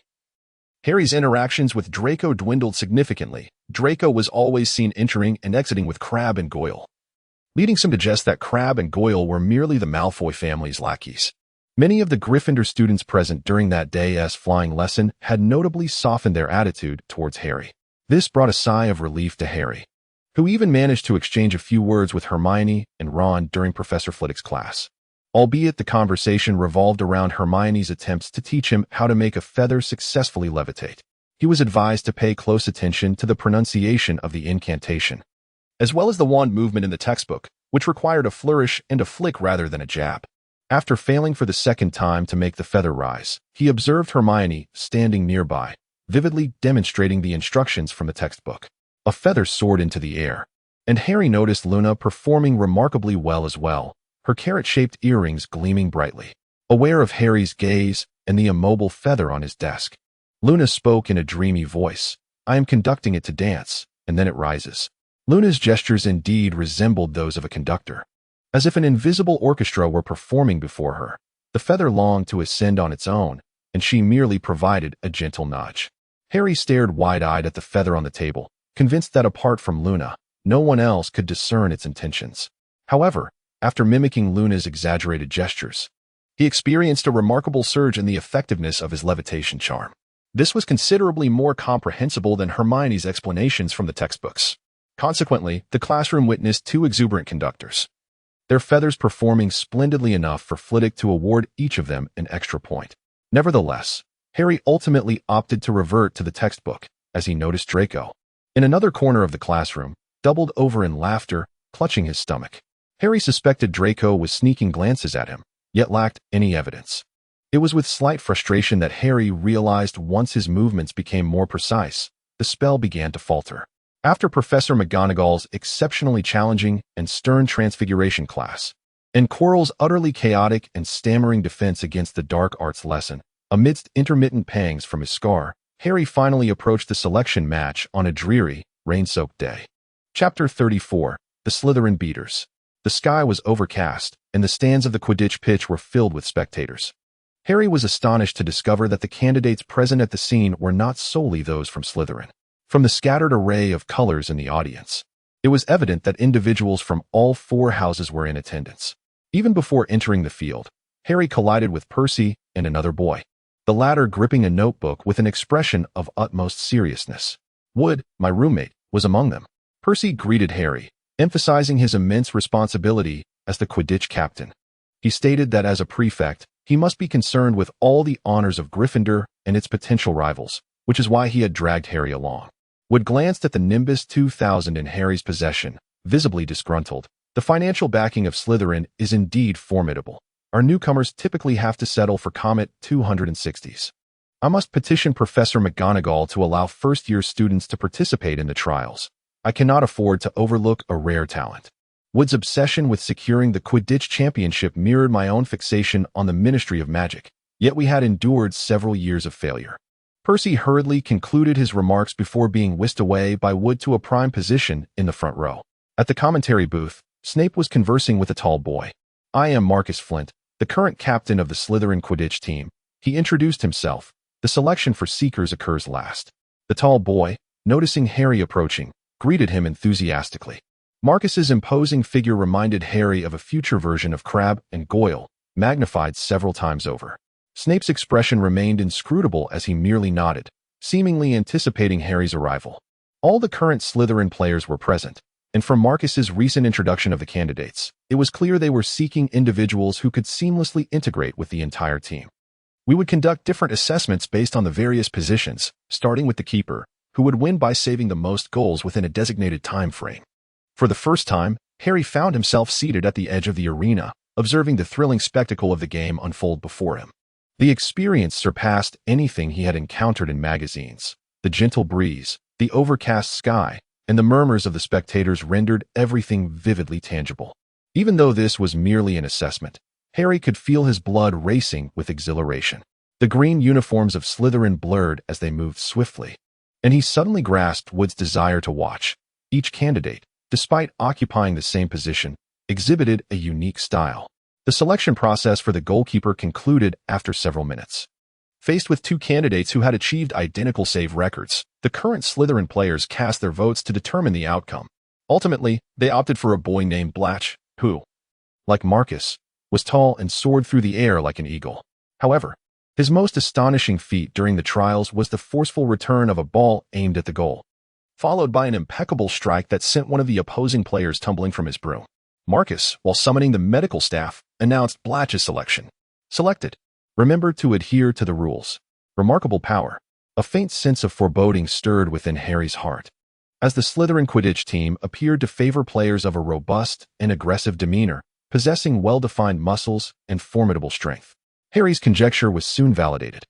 Harry's interactions with Draco dwindled significantly. Draco was always seen entering and exiting with Crabbe and Goyle, leading some to suggest that Crabbe and Goyle were merely the Malfoy family's lackeys. Many of the Gryffindor students present during that day's flying lesson had notably softened their attitude towards Harry. This brought a sigh of relief to Harry, who even managed to exchange a few words with Hermione and Ron during Professor Flitwick's class. Albeit the conversation revolved around Hermione's attempts to teach him how to make a feather successfully levitate. he was advised to pay close attention to the pronunciation of the incantation, as well as the wand movement in the textbook, which required a flourish and a flick rather than a jab. After failing for the second time to make the feather rise, he observed Hermione standing nearby, vividly demonstrating the instructions from the textbook. A feather soared into the air, and Harry noticed Luna performing remarkably well as well, her carrot-shaped earrings gleaming brightly. Aware of Harry's gaze and the immobile feather on his desk, Luna spoke in a dreamy voice. "I am conducting it to dance, and then it rises." Luna's gestures indeed resembled those of a conductor. As if an invisible orchestra were performing before her, the feather longed to ascend on its own, and she merely provided a gentle nudge. Harry stared wide-eyed at the feather on the table, convinced that apart from Luna, no one else could discern its intentions. However, after mimicking Luna's exaggerated gestures, he experienced a remarkable surge in the effectiveness of his levitation charm. This was considerably more comprehensible than Hermione's explanations from the textbooks. Consequently, the classroom witnessed two exuberant conductors, their feathers performing splendidly enough for Flitwick to award each of them an extra point. Nevertheless, Harry ultimately opted to revert to the textbook as he noticed Draco, in another corner of the classroom, doubled over in laughter, clutching his stomach. Harry suspected Draco was sneaking glances at him, yet lacked any evidence. It was with slight frustration that Harry realized once his movements became more precise, the spell began to falter. After Professor McGonagall's exceptionally challenging and stern transfiguration class, and Quirrell's utterly chaotic and stammering defense against the dark arts lesson, amidst intermittent pangs from his scar, Harry finally approached the selection match on a dreary, rain-soaked day. Chapter 34. The Slytherin Beaters. The sky was overcast, and the stands of the Quidditch pitch were filled with spectators. Harry was astonished to discover that the candidates present at the scene were not solely those from Slytherin. From the scattered array of colors in the audience, it was evident that individuals from all four houses were in attendance. Even before entering the field, Harry collided with Percy and another boy, the latter gripping a notebook with an expression of utmost seriousness. Wood, my roommate, was among them. Percy greeted Harry, emphasizing his immense responsibility as the Quidditch captain. He stated that as a prefect, he must be concerned with all the honors of Gryffindor and its potential rivals, which is why he had dragged Harry along. Wood glanced at the Nimbus 2000 in Harry's possession, visibly disgruntled. The financial backing of Slytherin is indeed formidable. Our newcomers typically have to settle for Comet 260s. I must petition Professor McGonagall to allow first-year students to participate in the trials. I cannot afford to overlook a rare talent. Wood's obsession with securing the Quidditch championship mirrored my own fixation on the Ministry of Magic, yet we had endured several years of failure. Percy hurriedly concluded his remarks before being whisked away by Wood to a prime position in the front row. At the commentary booth, Snape was conversing with a tall boy. "I am Marcus Flint, the current captain of the Slytherin Quidditch team." He introduced himself. The selection for Seekers occurs last. The tall boy, noticing Harry approaching, greeted him enthusiastically. Marcus's imposing figure reminded Harry of a future version of Crabbe and Goyle, magnified several times over. Snape's expression remained inscrutable as he merely nodded, seemingly anticipating Harry's arrival. All the current Slytherin players were present, and from Marcus's recent introduction of the candidates, it was clear they were seeking individuals who could seamlessly integrate with the entire team. We would conduct different assessments based on the various positions, starting with the keeper, who would win by saving the most goals within a designated time frame. For the first time, Harry found himself seated at the edge of the arena, observing the thrilling spectacle of the game unfold before him. The experience surpassed anything he had encountered in magazines. The gentle breeze, the overcast sky, and the murmurs of the spectators rendered everything vividly tangible. Even though this was merely an assessment, Harry could feel his blood racing with exhilaration. The green uniforms of Slytherin blurred as they moved swiftly, and he suddenly grasped Wood's desire to watch. Each candidate, despite occupying the same position, exhibited a unique style. The selection process for the goalkeeper concluded after several minutes. Faced with two candidates who had achieved identical save records, the current Slytherin players cast their votes to determine the outcome. Ultimately, they opted for a boy named Blatch, who, like Marcus, was tall and soared through the air like an eagle. However, his most astonishing feat during the trials was the forceful return of a ball aimed at the goal, followed by an impeccable strike that sent one of the opposing players tumbling from his broom. Marcus, while summoning the medical staff, announced Blatch's selection. Selected. Remember to adhere to the rules. Remarkable power. A faint sense of foreboding stirred within Harry's heart, as the Slytherin Quidditch team appeared to favor players of a robust and aggressive demeanor, possessing well-defined muscles and formidable strength. Harry's conjecture was soon validated.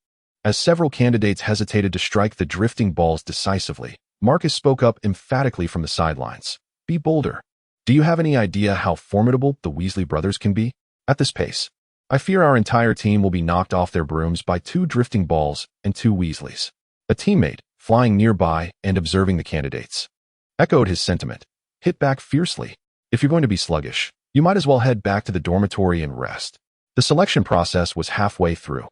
As several candidates hesitated to strike the drifting balls decisively, Marcus spoke up emphatically from the sidelines. Be bolder. Do you have any idea how formidable the Weasley brothers can be? At this pace, I fear our entire team will be knocked off their brooms by 2 drifting balls and 2 Weasleys. A teammate, flying nearby and observing the candidates, echoed his sentiment. Hit back fiercely. If you're going to be sluggish, you might as well head back to the dormitory and rest. The selection process was halfway through,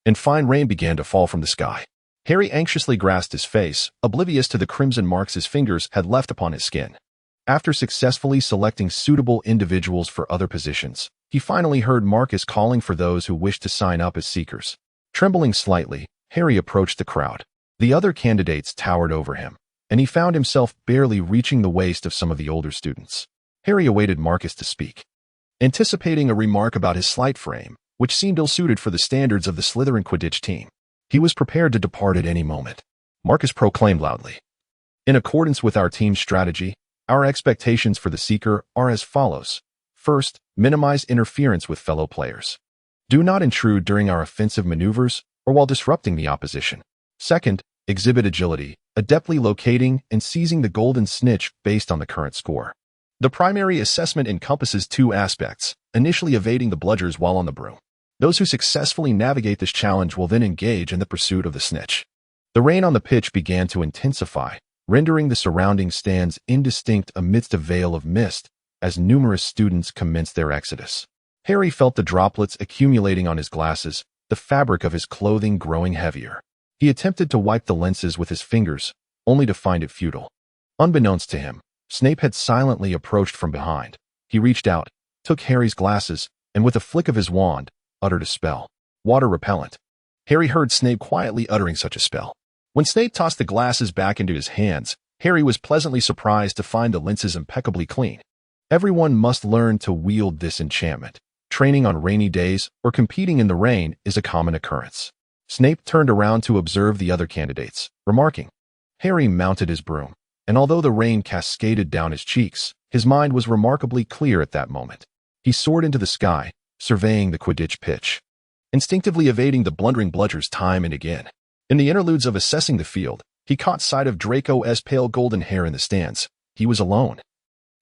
and fine rain began to fall from the sky. Harry anxiously grasped his face, oblivious to the crimson marks his fingers had left upon his skin. After successfully selecting suitable individuals for other positions, he finally heard Marcus calling for those who wished to sign up as seekers. Trembling slightly, Harry approached the crowd. The other candidates towered over him, and he found himself barely reaching the waist of some of the older students. Harry awaited Marcus to speak, anticipating a remark about his slight frame, which seemed ill-suited for the standards of the Slytherin Quidditch team. He was prepared to depart at any moment. Marcus proclaimed loudly, "In accordance with our team's strategy, our expectations for the Seeker are as follows. First, minimize interference with fellow players. Do not intrude during our offensive maneuvers or while disrupting the opposition. Second, exhibit agility, adeptly locating and seizing the golden snitch based on the current score. The primary assessment encompasses 2 aspects, initially evading the bludgers while on the broom. Those who successfully navigate this challenge will then engage in the pursuit of the snitch." The rain on the pitch began to intensify, rendering the surrounding stands indistinct amidst a veil of mist as numerous students commenced their exodus. Harry felt the droplets accumulating on his glasses, the fabric of his clothing growing heavier. He attempted to wipe the lenses with his fingers, only to find it futile. Unbeknownst to him, Snape had silently approached from behind. He reached out, took Harry's glasses, and with a flick of his wand, uttered a spell. Water repellent. Harry heard Snape quietly uttering such a spell. When Snape tossed the glasses back into his hands, Harry was pleasantly surprised to find the lenses impeccably clean. Everyone must learn to wield this enchantment. Training on rainy days or competing in the rain is a common occurrence. Snape turned around to observe the other candidates, remarking. Harry mounted his broom, and although the rain cascaded down his cheeks, his mind was remarkably clear at that moment. He soared into the sky, surveying the Quidditch pitch, instinctively evading the blundering bludgers time and again. In the interludes of assessing the field, he caught sight of Draco's pale golden hair in the stands. He was alone.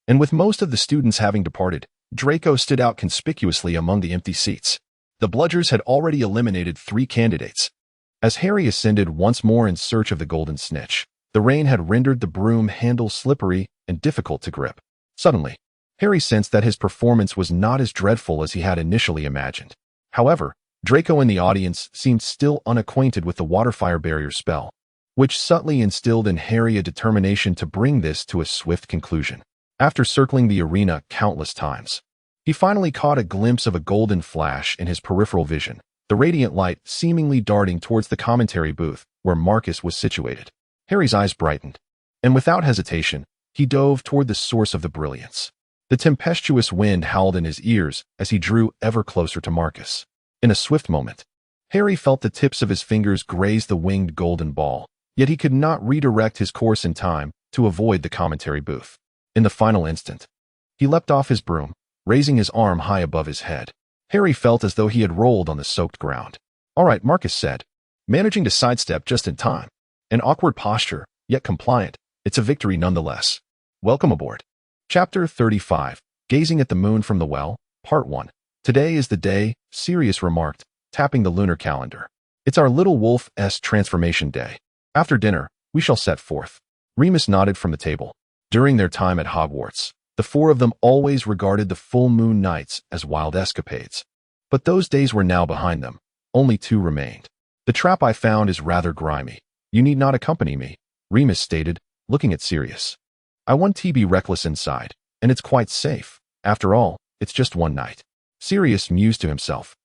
And with most of the students having departed, Draco stood out conspicuously among the empty seats. The bludgers had already eliminated 3 candidates. As Harry ascended once more in search of the golden snitch, the rain had rendered the broom handle slippery and difficult to grip. Suddenly, Harry sensed that his performance was not as dreadful as he had initially imagined. However, Draco in the audience seemed still unacquainted with the water-fire barrier spell, which subtly instilled in Harry a determination to bring this to a swift conclusion. After circling the arena countless times, he finally caught a glimpse of a golden flash in his peripheral vision, the radiant light seemingly darting towards the commentary booth where Marcus was situated. Harry's eyes brightened, and without hesitation, he dove toward the source of the brilliance. The tempestuous wind howled in his ears as he drew ever closer to Marcus. In a swift moment, Harry felt the tips of his fingers graze the winged golden ball, yet he could not redirect his course in time to avoid the commentary booth. In the final instant, he leapt off his broom, raising his arm high above his head. Harry felt as though he had rolled on the soaked ground. "All right," Marcus said, managing to sidestep just in time. An awkward posture, yet compliant. It's a victory nonetheless. Welcome aboard. Chapter 35. Gazing at the Moon from the Well, Part 1. "Today is the day," Sirius remarked, tapping the lunar calendar. "It's our little wolf's transformation day. After dinner, we shall set forth." Remus nodded from the table. During their time at Hogwarts, the 4 of them always regarded the full moon nights as wild escapades. But those days were now behind them. Only 2 remained. "The trap I found is rather grimy. You need not accompany me," Remus stated, looking at Sirius. "I want to be reckless inside, and it's quite safe. After all, it's just one night." Sirius mused to himself.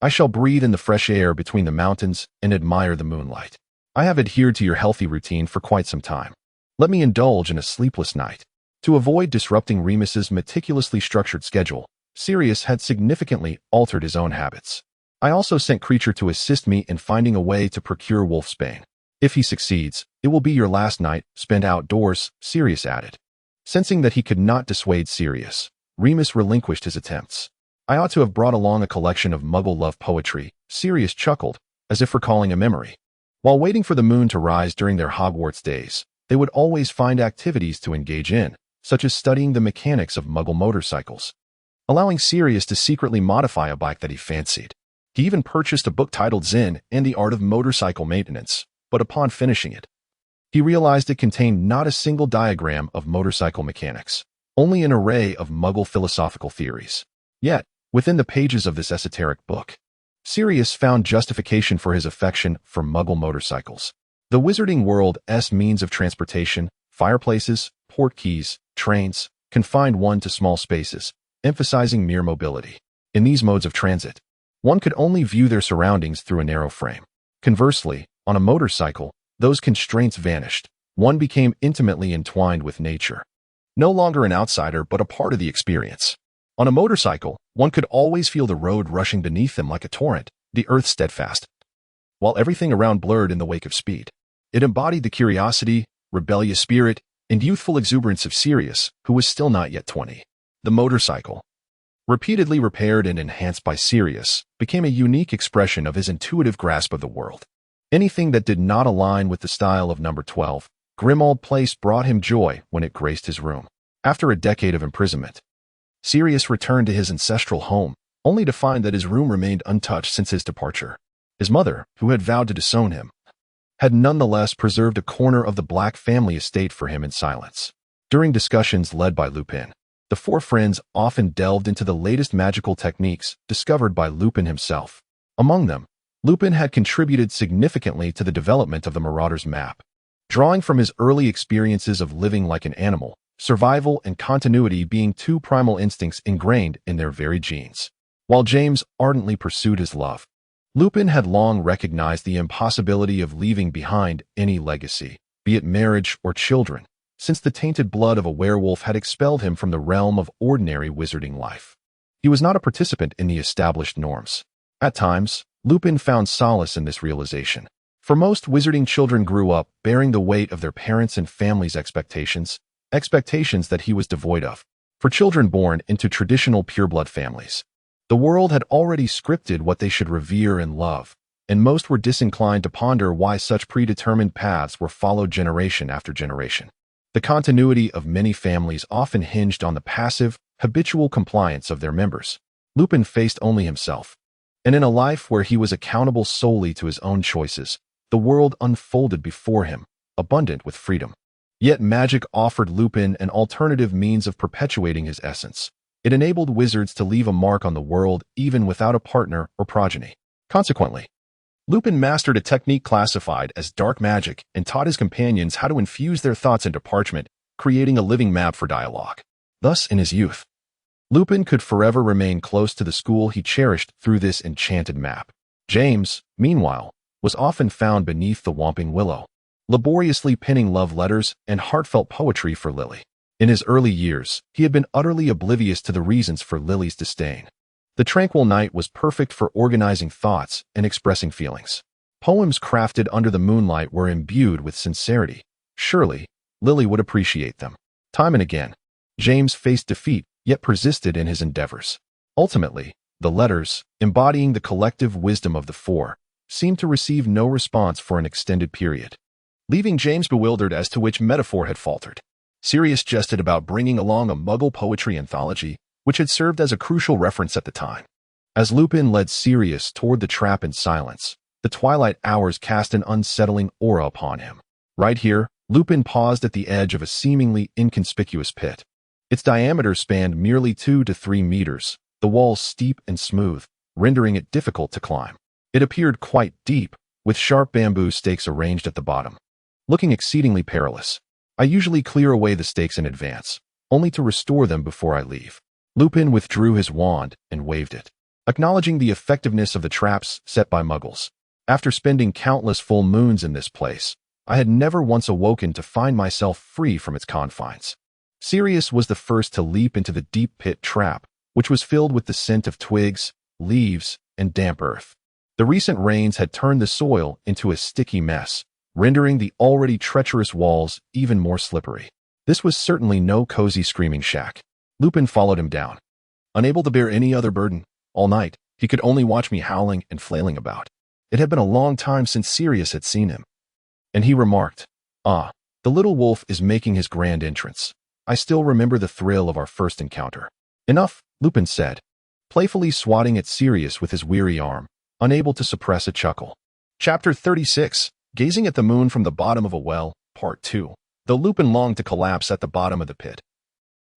"I shall breathe in the fresh air between the mountains and admire the moonlight. I have adhered to your healthy routine for quite some time. Let me indulge in a sleepless night." To avoid disrupting Remus's meticulously structured schedule, Sirius had significantly altered his own habits. "I also sent Creature to assist me in finding a way to procure wolfsbane. If he succeeds, it will be your last night spent outdoors, Sirius added. Sensing that he could not dissuade Sirius, Remus relinquished his attempts. I ought to have brought along a collection of Muggle love poetry, Sirius chuckled, as if recalling a memory. While waiting for the moon to rise during their Hogwarts days, they would always find activities to engage in, such as studying the mechanics of Muggle motorcycles, allowing Sirius to secretly modify a bike that he fancied. He even purchased a book titled Zen and the Art of Motorcycle Maintenance, but upon finishing it, he realized it contained not a single diagram of motorcycle mechanics, only an array of Muggle philosophical theories. Yet, within the pages of this esoteric book, Sirius found justification for his affection for Muggle motorcycles. The wizarding world's means of transportation, fireplaces, port keys, trains, confined one to small spaces, emphasizing mere mobility. In these modes of transit, one could only view their surroundings through a narrow frame. Conversely, on a motorcycle, those constraints vanished. One became intimately entwined with nature. No longer an outsider, but a part of the experience. On a motorcycle, one could always feel the road rushing beneath them like a torrent, the earth steadfast, while everything around blurred in the wake of speed. It embodied the curiosity, rebellious spirit, and youthful exuberance of Sirius, who was still not yet 20. The motorcycle, repeatedly repaired and enhanced by Sirius, became a unique expression of his intuitive grasp of the world. Anything that did not align with the style of number 12, Grimmauld Place brought him joy when it graced his room. After a decade of imprisonment, Sirius returned to his ancestral home, only to find that his room remained untouched since his departure. His mother, who had vowed to disown him, had nonetheless preserved a corner of the Black family estate for him in silence. During discussions led by Lupin, the four friends often delved into the latest magical techniques discovered by Lupin himself. Among them, Lupin had contributed significantly to the development of the Marauder's map. Drawing from his early experiences of living like an animal, survival and continuity being two primal instincts ingrained in their very genes. While James ardently pursued his love, Lupin had long recognized the impossibility of leaving behind any legacy, be it marriage or children, since the tainted blood of a werewolf had expelled him from the realm of ordinary wizarding life. He was not a participant in the established norms. At times, Lupin found solace in this realization. For most wizarding children grew up bearing the weight of their parents' and family's expectations that he was devoid of. For children born into traditional pureblood families, the world had already scripted what they should revere and love, and most were disinclined to ponder why such predetermined paths were followed generation after generation. The continuity of many families often hinged on the passive, habitual compliance of their members. Lupin faced only himself, and in a life where he was accountable solely to his own choices, the world unfolded before him, abundant with freedom. Yet magic offered Lupin an alternative means of perpetuating his essence. It enabled wizards to leave a mark on the world even without a partner or progeny. Consequently, Lupin mastered a technique classified as dark magic and taught his companions how to infuse their thoughts into parchment, creating a living map for dialogue. Thus, in his youth, Lupin could forever remain close to the school he cherished through this enchanted map. James, meanwhile, was often found beneath the Whomping Willow, laboriously penning love letters and heartfelt poetry for Lily. In his early years, he had been utterly oblivious to the reasons for Lily's disdain. The tranquil night was perfect for organizing thoughts and expressing feelings. Poems crafted under the moonlight were imbued with sincerity. Surely, Lily would appreciate them. Time and again, James faced defeat, yet persisted in his endeavors. Ultimately, the letters, embodying the collective wisdom of the four, seemed to receive no response for an extended period, leaving James bewildered as to which metaphor had faltered. Sirius jested about bringing along a Muggle poetry anthology, which had served as a crucial reference at the time. As Lupin led Sirius toward the trap in silence, the twilight hours cast an unsettling aura upon him. Right here, Lupin paused at the edge of a seemingly inconspicuous pit. Its diameter spanned merely 2 to 3 meters, the walls steep and smooth, rendering it difficult to climb. It appeared quite deep, with sharp bamboo stakes arranged at the bottom, looking exceedingly perilous. I usually clear away the stakes in advance, only to restore them before I leave. Lupin withdrew his wand and waved it, acknowledging the effectiveness of the traps set by Muggles. After spending countless full moons in this place, I had never once awoken to find myself free from its confines. Sirius was the first to leap into the deep pit trap, which was filled with the scent of twigs, leaves, and damp earth. The recent rains had turned the soil into a sticky mess, rendering the already treacherous walls even more slippery. This was certainly no cozy screaming shack. Lupin followed him down. Unable to bear any other burden, all night, he could only watch me howling and flailing about. It had been a long time since Sirius had seen him. And he remarked, "Ah, the little wolf is making his grand entrance. I still remember the thrill of our first encounter." "Enough," Lupin said, playfully swatting at Sirius with his weary arm, unable to suppress a chuckle. Chapter 36, Gazing at the Moon from the Bottom of a Well, Part 2. Though Lupin longed to collapse at the bottom of the pit,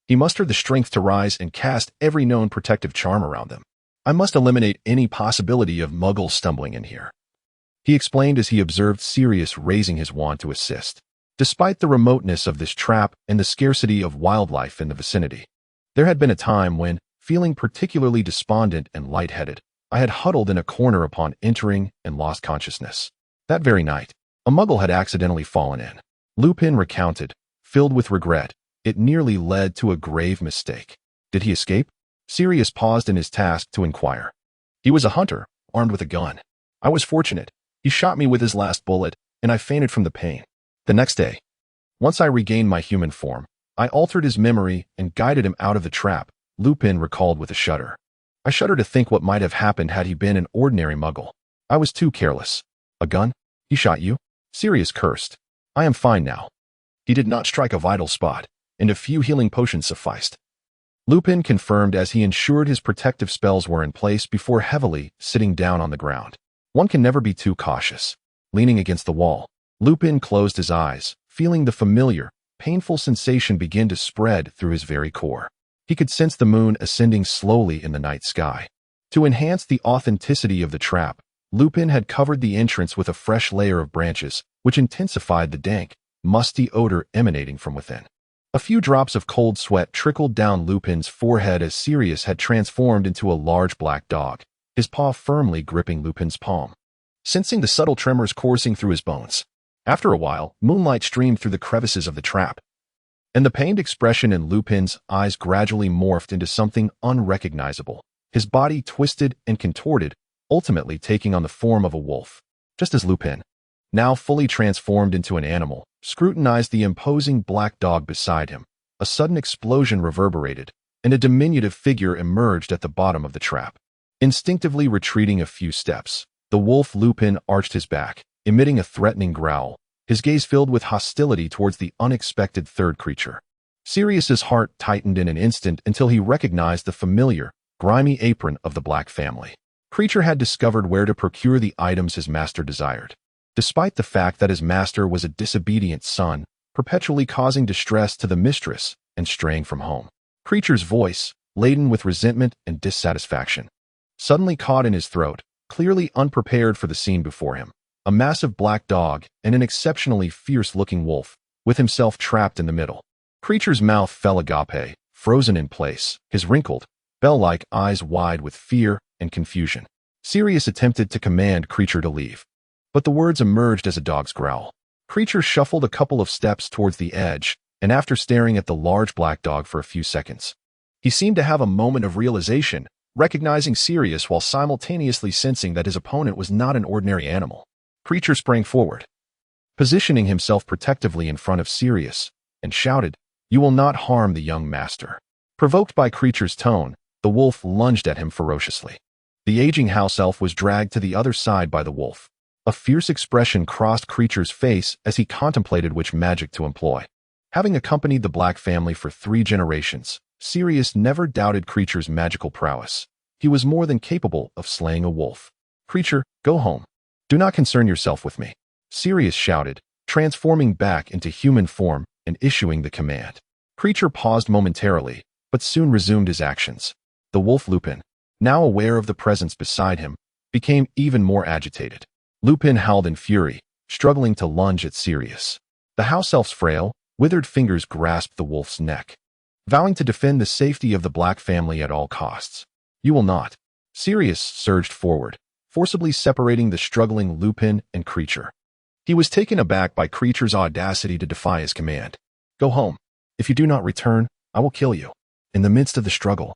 he mustered the strength to rise and cast every known protective charm around them. "I must eliminate any possibility of muggles stumbling in here," he explained as he observed Sirius raising his wand to assist. Despite the remoteness of this trap and the scarcity of wildlife in the vicinity, there had been a time when, feeling particularly despondent and lightheaded, I had huddled in a corner upon entering and lost consciousness. That very night, a muggle had accidentally fallen in. Lupin recounted, filled with regret. It nearly led to a grave mistake. Did he escape? Sirius paused in his task to inquire. "He was a hunter, armed with a gun. I was fortunate. He shot me with his last bullet, and I fainted from the pain. The next day, once I regained my human form, I altered his memory and guided him out of the trap," Lupin recalled with a shudder. "I shudder to think what might have happened had he been an ordinary muggle. I was too careless." "A gun? He shot you?" Sirius cursed. "I am fine now. He did not strike a vital spot, and a few healing potions sufficed." Lupin confirmed as he ensured his protective spells were in place before heavily sitting down on the ground. One can never be too cautious. Leaning against the wall, Lupin closed his eyes, feeling the familiar, painful sensation begin to spread through his very core. He could sense the moon ascending slowly in the night sky. To enhance the authenticity of the trap, Lupin had covered the entrance with a fresh layer of branches, which intensified the dank, musty odor emanating from within. A few drops of cold sweat trickled down Lupin's forehead as Sirius had transformed into a large black dog, his paw firmly gripping Lupin's palm. Sensing the subtle tremors coursing through his bones, after a while, moonlight streamed through the crevices of the trap, and the pained expression in Lupin's eyes gradually morphed into something unrecognizable. His body twisted and contorted, ultimately taking on the form of a wolf. Just as Lupin, now fully transformed into an animal, scrutinized the imposing black dog beside him, a sudden explosion reverberated, and a diminutive figure emerged at the bottom of the trap. Instinctively retreating a few steps, the wolf Lupin arched his back, emitting a threatening growl, his gaze filled with hostility towards the unexpected third creature. Sirius's heart tightened in an instant until he recognized the familiar, grimy apron of the Black family. Creature had discovered where to procure the items his master desired. Despite the fact that his master was a disobedient son, perpetually causing distress to the mistress and straying from home. Creature's voice, laden with resentment and dissatisfaction, suddenly caught in his throat, clearly unprepared for the scene before him. A massive black dog and an exceptionally fierce-looking wolf, with himself trapped in the middle. Creature's mouth fell agape, frozen in place, his wrinkled, bell-like eyes wide with fear and confusion. Sirius attempted to command Creature to leave, but the words emerged as a dog's growl. Creature shuffled a couple of steps towards the edge, and after staring at the large black dog for a few seconds, he seemed to have a moment of realization, recognizing Sirius while simultaneously sensing that his opponent was not an ordinary animal. Creature sprang forward, positioning himself protectively in front of Sirius, and shouted, "You will not harm the young master." Provoked by Creature's tone, the wolf lunged at him ferociously. The aging house elf was dragged to the other side by the wolf. A fierce expression crossed Creature's face as he contemplated which magic to employ. Having accompanied the Black family for 3 generations, Sirius never doubted Creature's magical prowess. He was more than capable of slaying a wolf. "Creature, go home. Do not concern yourself with me," Sirius shouted, transforming back into human form and issuing the command. Creature paused momentarily, but soon resumed his actions. The wolf Lupin, now aware of the presence beside him, became even more agitated. Lupin howled in fury, struggling to lunge at Sirius. The house elf's frail, withered fingers grasped the wolf's neck, vowing to defend the safety of the Black family at all costs. "You will not." Sirius surged forward, forcibly separating the struggling Lupin and Creature. He was taken aback by Creature's audacity to defy his command. "Go home. If you do not return, I will kill you." In the midst of the struggle,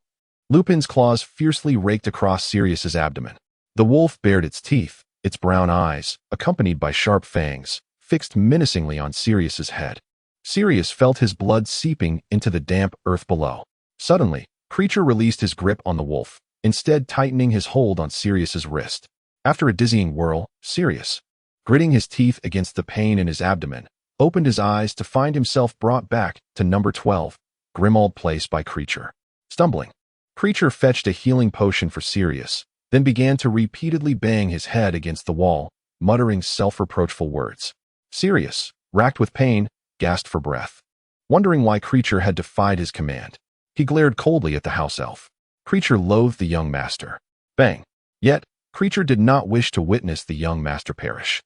Lupin's claws fiercely raked across Sirius's abdomen. The wolf bared its teeth, its brown eyes, accompanied by sharp fangs, fixed menacingly on Sirius's head. Sirius felt his blood seeping into the damp earth below. Suddenly, Creature released his grip on the wolf, instead tightening his hold on Sirius's wrist. After a dizzying whirl, Sirius, gritting his teeth against the pain in his abdomen, opened his eyes to find himself brought back to number 12, Grimmauld Place by Creature. Stumbling, Creature fetched a healing potion for Sirius, then began to repeatedly bang his head against the wall, muttering self-reproachful words. Sirius, racked with pain, gasped for breath. Wondering why Creature had defied his command, he glared coldly at the house elf. Creature loathed the young master. Bang. Yet, Creature did not wish to witness the young master perish.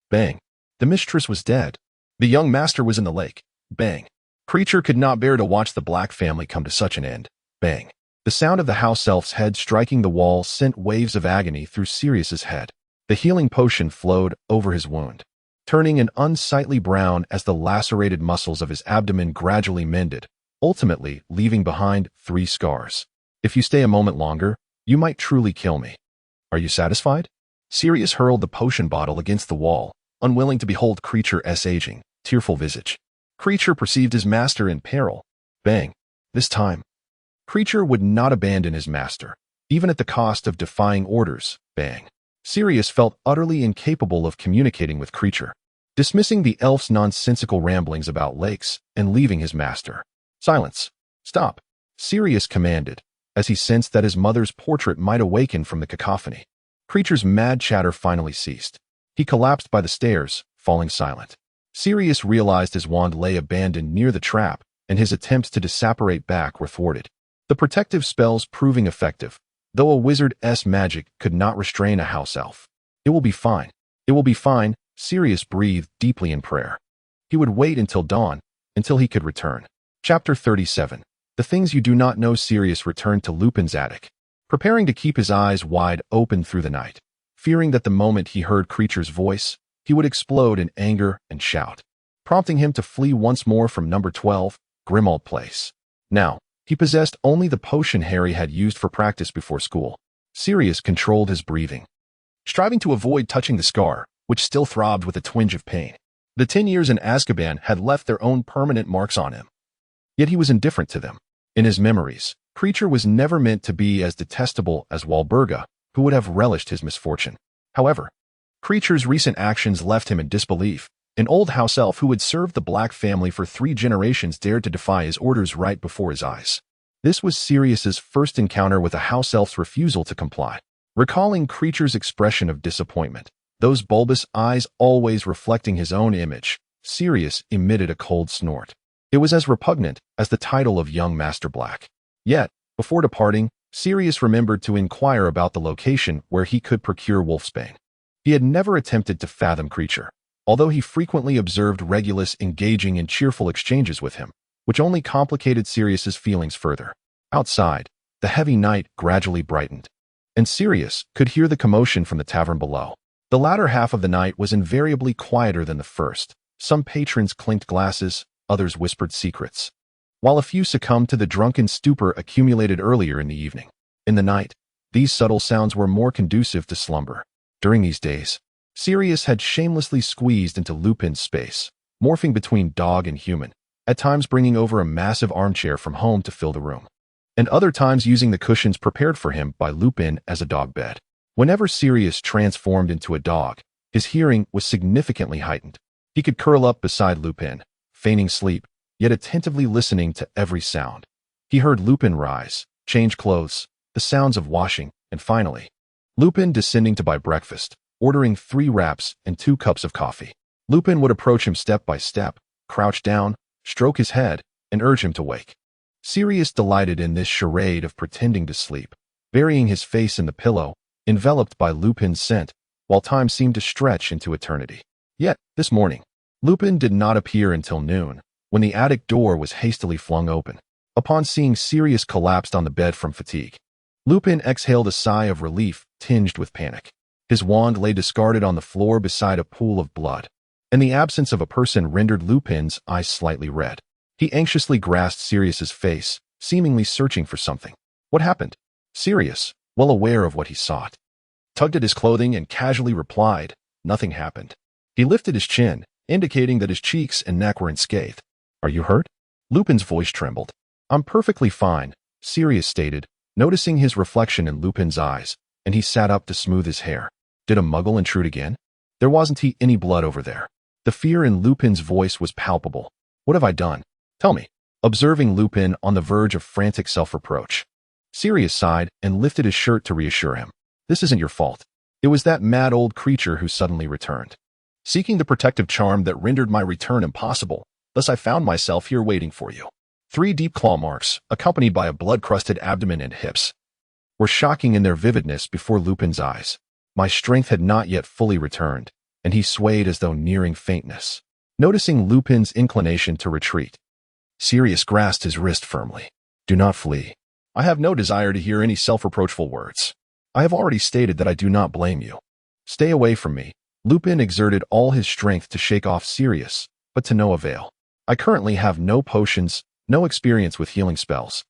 Bang. The mistress was dead. The young master was in the lake. Bang. Creature could not bear to watch the Black family come to such an end. Bang. The sound of the house elf's head striking the wall sent waves of agony through Sirius's head. The healing potion flowed over his wound, turning an unsightly brown as the lacerated muscles of his abdomen gradually mended, ultimately leaving behind 3 scars. If you stay a moment longer, you might truly kill me. Are you satisfied? Sirius hurled the potion bottle against the wall, unwilling to behold Creature's aging, tearful visage. Creature perceived his master in peril. Bang. This time, Creature would not abandon his master, even at the cost of defying orders. Bang. Sirius felt utterly incapable of communicating with Creature, dismissing the elf's nonsensical ramblings about lakes and leaving his master. Silence. Stop. Sirius commanded, as he sensed that his mother's portrait might awaken from the cacophony. Creature's mad chatter finally ceased. He collapsed by the stairs, falling silent. Sirius realized his wand lay abandoned near the trap, and his attempts to disapparate back were thwarted. The protective spells proving effective, though a wizard's magic could not restrain a house elf. It will be fine. It will be fine, Sirius breathed deeply in prayer. He would wait until dawn, until he could return. Chapter 37. The Things You Do Not Know. Sirius returned to Lupin's attic, preparing to keep his eyes wide open through the night, fearing that the moment he heard Creature's voice, he would explode in anger and shout, prompting him to flee once more from number 12, Grimmauld Place. Now, he possessed only the potion Harry had used for practice before school. Sirius controlled his breathing, striving to avoid touching the scar, which still throbbed with a twinge of pain. The 10 years in Azkaban had left their own permanent marks on him. Yet he was indifferent to them. In his memories, Creature was never meant to be as detestable as Walburga, who would have relished his misfortune. However, Creature's recent actions left him in disbelief. An old house elf who had served the Black family for 3 generations dared to defy his orders right before his eyes. This was Sirius's first encounter with a house elf's refusal to comply. Recalling Creature's expression of disappointment, those bulbous eyes always reflecting his own image, Sirius emitted a cold snort. It was as repugnant as the title of young Master Black. Yet, before departing, Sirius remembered to inquire about the location where he could procure wolfsbane. He had never attempted to fathom Creature, although he frequently observed Regulus engaging in cheerful exchanges with him, which only complicated Sirius's feelings further. Outside, the heavy night gradually brightened, and Sirius could hear the commotion from the tavern below. The latter half of the night was invariably quieter than the first. Some patrons clinked glasses, others whispered secrets, while a few succumbed to the drunken stupor accumulated earlier in the evening. In the night, these subtle sounds were more conducive to slumber. During these days, Sirius had shamelessly squeezed into Lupin's space, morphing between dog and human, at times bringing over a massive armchair from home to fill the room, and other times using the cushions prepared for him by Lupin as a dog bed. Whenever Sirius transformed into a dog, his hearing was significantly heightened. He could curl up beside Lupin, feigning sleep, yet attentively listening to every sound. He heard Lupin rise, change clothes, the sounds of washing, and finally, Lupin descending to buy breakfast, ordering 3 wraps and 2 cups of coffee. Lupin would approach him step by step, crouch down, stroke his head, and urge him to wake. Sirius delighted in this charade of pretending to sleep, burying his face in the pillow, enveloped by Lupin's scent, while time seemed to stretch into eternity. Yet, this morning, Lupin did not appear until noon, when the attic door was hastily flung open. Upon seeing Sirius collapsed on the bed from fatigue, Lupin exhaled a sigh of relief tinged with panic. His wand lay discarded on the floor beside a pool of blood, and the absence of a person rendered Lupin's eyes slightly red. He anxiously grasped Sirius's face, seemingly searching for something. What happened? Sirius, well aware of what he sought, tugged at his clothing and casually replied, "Nothing happened." He lifted his chin, indicating that his cheeks and neck were unscathed. "Are you hurt?" Lupin's voice trembled. "I'm perfectly fine," Sirius stated, noticing his reflection in Lupin's eyes, and he sat up to smooth his hair. Did a muggle intrude again? There wasn't any blood over there. The fear in Lupin's voice was palpable. "What have I done? Tell me." Observing Lupin on the verge of frantic self-reproach, Sirius sighed and lifted his shirt to reassure him. "This isn't your fault. It was that mad old creature who suddenly returned, seeking the protective charm that rendered my return impossible. Thus I found myself here waiting for you." 3 deep claw marks, accompanied by a blood-crusted abdomen and hips, were shocking in their vividness before Lupin's eyes. My strength had not yet fully returned, and he swayed as though nearing faintness. Noticing Lupin's inclination to retreat, Sirius grasped his wrist firmly. "Do not flee. I have no desire to hear any self-reproachful words. I have already stated that I do not blame you. Stay away from me." Lupin exerted all his strength to shake off Sirius, but to no avail. "I currently have no potions, no experience with healing spells,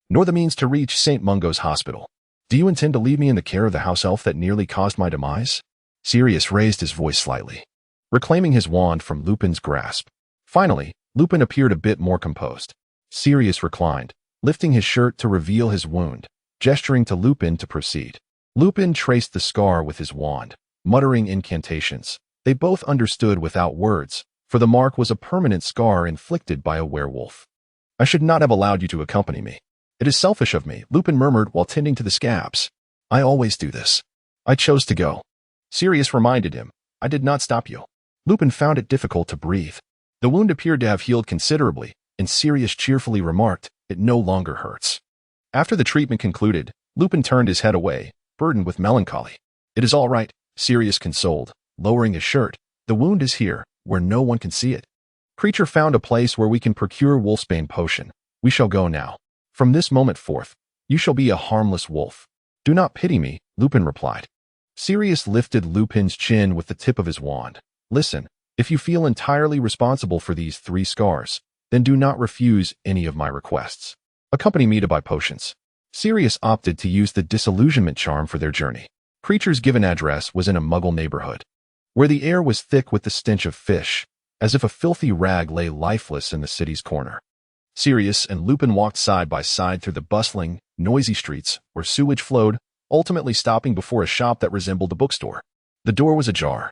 nor the means to reach St. Mungo's hospital. Do you intend to leave me in the care of the house elf that nearly caused my demise?" Sirius raised his voice slightly, reclaiming his wand from Lupin's grasp. Finally, Lupin appeared a bit more composed. Sirius reclined, lifting his shirt to reveal his wound, gesturing to Lupin to proceed. Lupin traced the scar with his wand, muttering incantations. They both understood without words, for the mark was a permanent scar inflicted by a werewolf. "I should not have allowed you to accompany me. It is selfish of me," Lupin murmured while tending to the scabs. "I always do this. I chose to go." Sirius reminded him, "I did not stop you." Lupin found it difficult to breathe. The wound appeared to have healed considerably, and Sirius cheerfully remarked, "It no longer hurts." After the treatment concluded, Lupin turned his head away, burdened with melancholy. "It is all right," Sirius consoled, lowering his shirt. "The wound is here, where no one can see it. Creature found a place where we can procure wolfsbane potion. We shall go now. From this moment forth, you shall be a harmless wolf." "Do not pity me," Lupin replied. Sirius lifted Lupin's chin with the tip of his wand. "Listen, if you feel entirely responsible for these 3 scars, then do not refuse any of my requests. Accompany me to buy potions." Sirius opted to use the disillusionment charm for their journey. Creature's given address was in a muggle neighborhood, where the air was thick with the stench of fish, as if a filthy rag lay lifeless in the city's corner. Sirius and Lupin walked side by side through the bustling, noisy streets where sewage flowed, ultimately stopping before a shop that resembled a bookstore. The door was ajar,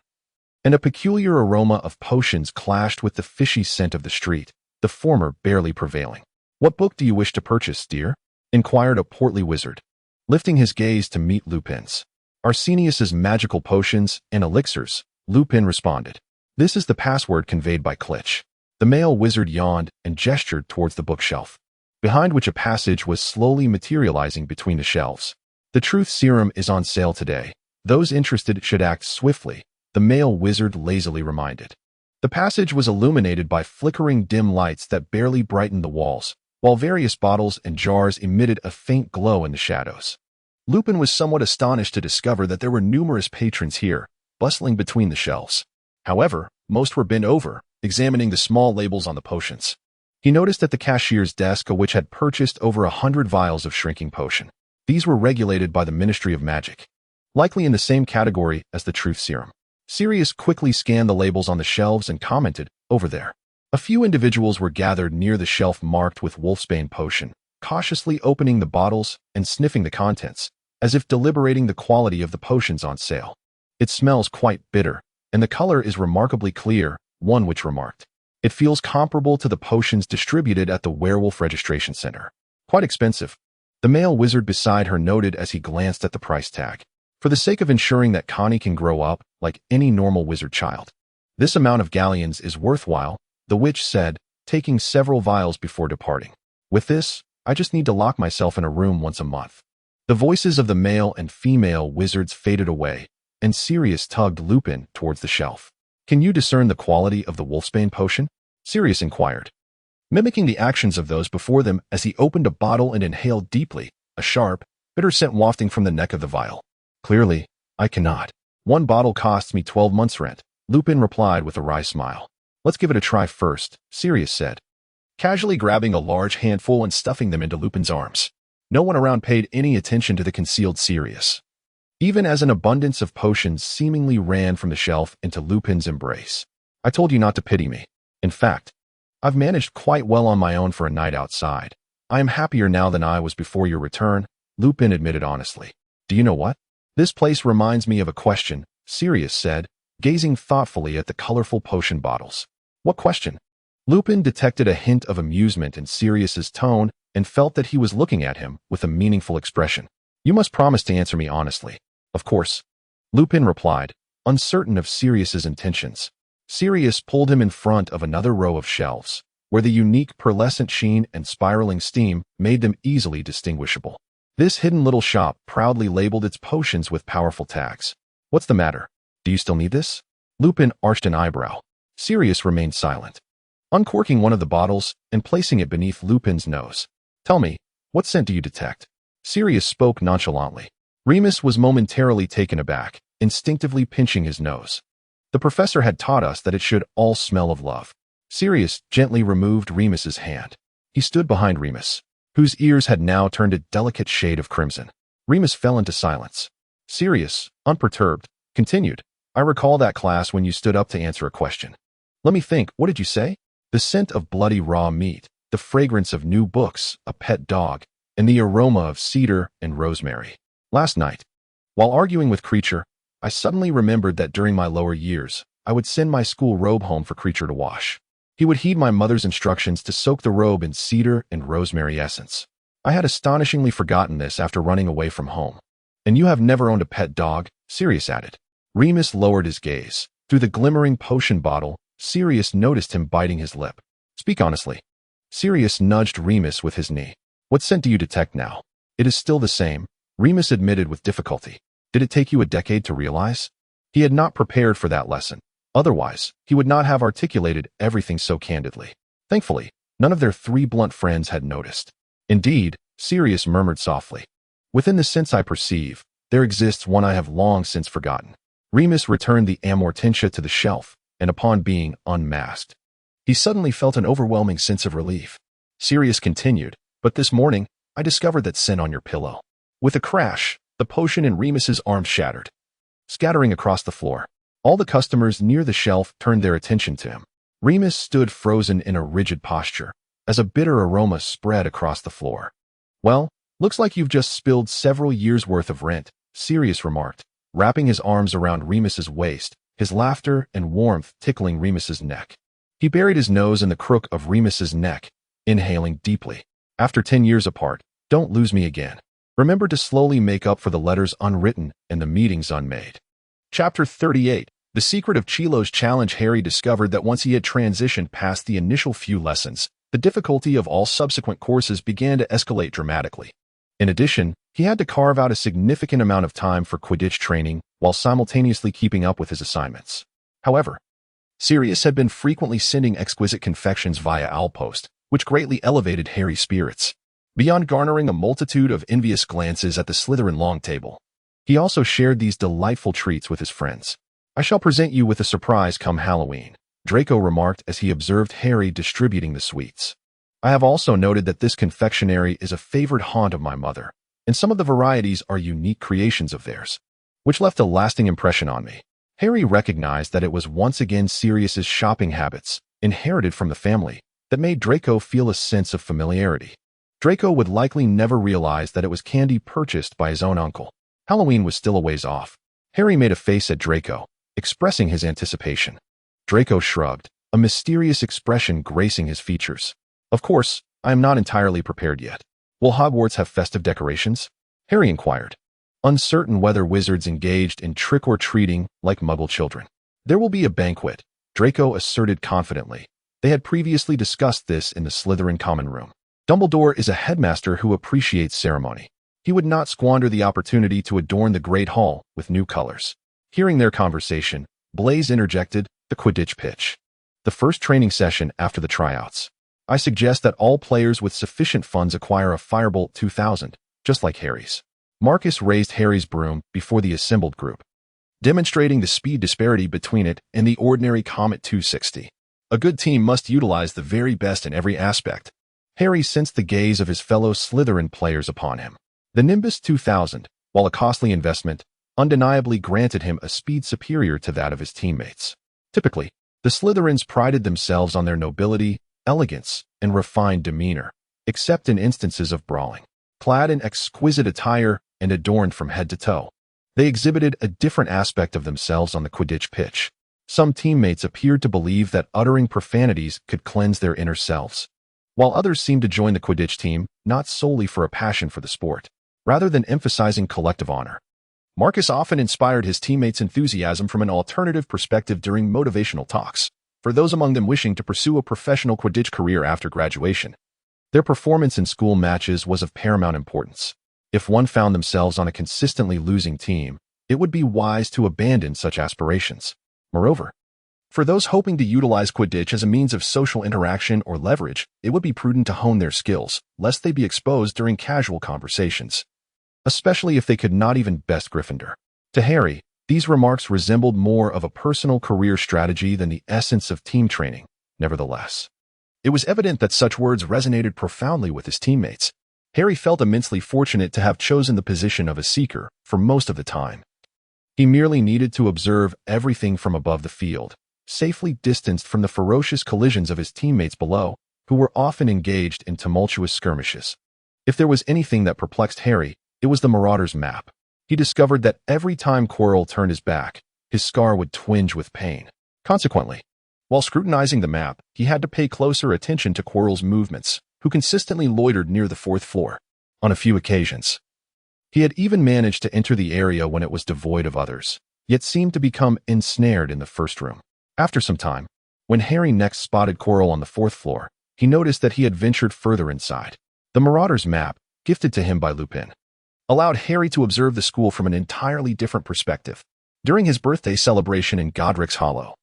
and a peculiar aroma of potions clashed with the fishy scent of the street, the former barely prevailing. "What book do you wish to purchase, dear?" inquired a portly wizard, lifting his gaze to meet Lupin's. "Arsenius's magical potions and elixirs," Lupin responded. "This is the password conveyed by Klitsch." The male wizard yawned and gestured towards the bookshelf, behind which a passage was slowly materializing between the shelves. "The truth serum is on sale today. Those interested should act swiftly," the male wizard lazily reminded. The passage was illuminated by flickering dim lights that barely brightened the walls, while various bottles and jars emitted a faint glow in the shadows. Lupin was somewhat astonished to discover that there were numerous patrons here, bustling between the shelves. However, most were bent over, examining the small labels on the potions. He noticed at the cashier's desk which had purchased over 100 vials of shrinking potion. These were regulated by the Ministry of Magic, likely in the same category as the truth serum. Sirius quickly scanned the labels on the shelves and commented, "Over there." A few individuals were gathered near the shelf marked with wolfsbane potion, cautiously opening the bottles and sniffing the contents, as if deliberating the quality of the potions on sale. "It smells quite bitter, and the color is remarkably clear," one which remarked. "It feels comparable to the potions distributed at the Werewolf Registration Center. Quite expensive," the male wizard beside her noted as he glanced at the price tag. "For the sake of ensuring that Connie can grow up like any normal wizard child, this amount of galleons is worthwhile," the witch said, taking several vials before departing. "With this, I just need to lock myself in a room once a month." The voices of the male and female wizards faded away, and Sirius tugged Lupin towards the shelf. "Can you discern the quality of the wolfsbane potion?" Sirius inquired, mimicking the actions of those before them as he opened a bottle and inhaled deeply, a sharp, bitter scent wafting from the neck of the vial. "Clearly, I cannot. 1 bottle costs me 12 months' rent," Lupin replied with a wry smile. "Let's give it a try first," Sirius said, casually grabbing a large handful and stuffing them into Lupin's arms. No one around paid any attention to the concealed Sirius, even as an abundance of potions seemingly ran from the shelf into Lupin's embrace. I told you not to pity me. In fact, I've managed quite well on my own for a night outside. I am happier now than I was before your return, Lupin admitted honestly. Do you know what? This place reminds me of a question, Sirius said, gazing thoughtfully at the colorful potion bottles. What question? Lupin detected a hint of amusement in Sirius's tone and felt that he was looking at him with a meaningful expression. You must promise to answer me honestly. Of course, Lupin replied, uncertain of Sirius's intentions. Sirius pulled him in front of another row of shelves, where the unique pearlescent sheen and spiraling steam made them easily distinguishable. This hidden little shop proudly labeled its potions with powerful tags. What's the matter? Do you still need this? Lupin arched an eyebrow. Sirius remained silent, uncorking one of the bottles and placing it beneath Lupin's nose. Tell me, what scent do you detect? Sirius spoke nonchalantly. Remus was momentarily taken aback, instinctively pinching his nose. The professor had taught us that it should all smell of love. Sirius gently removed Remus's hand. He stood behind Remus, whose ears had now turned a delicate shade of crimson. Remus fell into silence. Sirius, unperturbed, continued, I recall that class when you stood up to answer a question. Let me think, what did you say? The scent of bloody raw meat, the fragrance of new books, a pet dog, and the aroma of cedar and rosemary. Last night, while arguing with Creature, I suddenly remembered that during my lower years, I would send my school robe home for Creature to wash. He would heed my mother's instructions to soak the robe in cedar and rosemary essence. I had astonishingly forgotten this after running away from home. And you have never owned a pet dog? Sirius added. Remus lowered his gaze. Through the glimmering potion bottle, Sirius noticed him biting his lip. Speak honestly. Sirius nudged Remus with his knee. What scent do you detect now? It is still the same, Remus admitted with difficulty. Did it take you a decade to realize? He had not prepared for that lesson. Otherwise, he would not have articulated everything so candidly. Thankfully, none of their three blunt friends had noticed. Indeed, Sirius murmured softly. Within the sense I perceive, there exists one I have long since forgotten. Remus returned the amortentia to the shelf, and upon being unmasked, he suddenly felt an overwhelming sense of relief. Sirius continued, but this morning, I discovered that scent on your pillow. With a crash, the potion in Remus's arm shattered, scattering across the floor. All the customers near the shelf turned their attention to him. Remus stood frozen in a rigid posture, as a bitter aroma spread across the floor. Well, looks like you've just spilled several years' worth of rent, Sirius remarked, wrapping his arms around Remus's waist, his laughter and warmth tickling Remus's neck. He buried his nose in the crook of Remus's neck, inhaling deeply. After 10 years apart, don't lose me again. Remember to slowly make up for the letters unwritten and the meetings unmade. Chapter 38. The secret of Chilo's challenge. Harry discovered that once he had transitioned past the initial few lessons, the difficulty of all subsequent courses began to escalate dramatically. In addition, he had to carve out a significant amount of time for Quidditch training while simultaneously keeping up with his assignments. However, Sirius had been frequently sending exquisite confections via Owlpost, which greatly elevated Harry's spirits. Beyond garnering a multitude of envious glances at the Slytherin long table, he also shared these delightful treats with his friends. I shall present you with a surprise come Halloween, Draco remarked as he observed Harry distributing the sweets. I have also noted that this confectionery is a favored haunt of my mother, and some of the varieties are unique creations of theirs, which left a lasting impression on me. Harry recognized that it was once again Sirius's shopping habits, inherited from the family, that made Draco feel a sense of familiarity. Draco would likely never realize that it was candy purchased by his own uncle. Halloween was still a ways off. Harry made a face at Draco, expressing his anticipation. Draco shrugged, a mysterious expression gracing his features. Of course, I am not entirely prepared yet. Will Hogwarts have festive decorations? Harry inquired, uncertain whether wizards engaged in trick-or-treating like Muggle children. There will be a banquet, Draco asserted confidently. They had previously discussed this in the Slytherin common room. Dumbledore is a headmaster who appreciates ceremony. He would not squander the opportunity to adorn the Great Hall with new colors. Hearing their conversation, Blaise interjected, the Quidditch pitch. The first training session after the tryouts. I suggest that all players with sufficient funds acquire a Firebolt 2000, just like Harry's. Marcus raised Harry's broom before the assembled group, demonstrating the speed disparity between it and the ordinary Comet 260. A good team must utilize the very best in every aspect. Harry sensed the gaze of his fellow Slytherin players upon him. The Nimbus 2000, while a costly investment, undeniably granted him a speed superior to that of his teammates. Typically, The Slytherins prided themselves on their nobility, elegance, and refined demeanor, except in instances of brawling. Clad in exquisite attire and adorned from head to toe, they exhibited a different aspect of themselves on the Quidditch pitch. Some teammates appeared to believe that uttering profanities could cleanse their inner selves, while others seemed to join the Quidditch team not solely for a passion for the sport, rather than emphasizing collective honor. Marcus often inspired his teammates' enthusiasm from an alternative perspective during motivational talks, for those among them wishing to pursue a professional Quidditch career after graduation. Their performance in school matches was of paramount importance. If one found themselves on a consistently losing team, it would be wise to abandon such aspirations. Moreover, for those hoping to utilize Quidditch as a means of social interaction or leverage, it would be prudent to hone their skills, lest they be exposed during casual conversations, especially if they could not even best Gryffindor. To Harry, these remarks resembled more of a personal career strategy than the essence of team training. Nevertheless, it was evident that such words resonated profoundly with his teammates. Harry felt immensely fortunate to have chosen the position of a seeker for most of the time. He merely needed to observe everything from above the field, safely distanced from the ferocious collisions of his teammates below, who were often engaged in tumultuous skirmishes. If there was anything that perplexed Harry, it was the Marauder's map. He discovered that every time Quirrell turned his back, his scar would twinge with pain. Consequently, while scrutinizing the map, he had to pay closer attention to Quirrell's movements, who consistently loitered near the fourth floor. On a few occasions, he had even managed to enter the area when it was devoid of others, yet seemed to become ensnared in the first room. After some time, when Harry next spotted Quirrell on the fourth floor, he noticed that he had ventured further inside. The Marauder's map, gifted to him by Lupin, allowed Harry to observe the school from an entirely different perspective. During his birthday celebration in Godric's Hollow,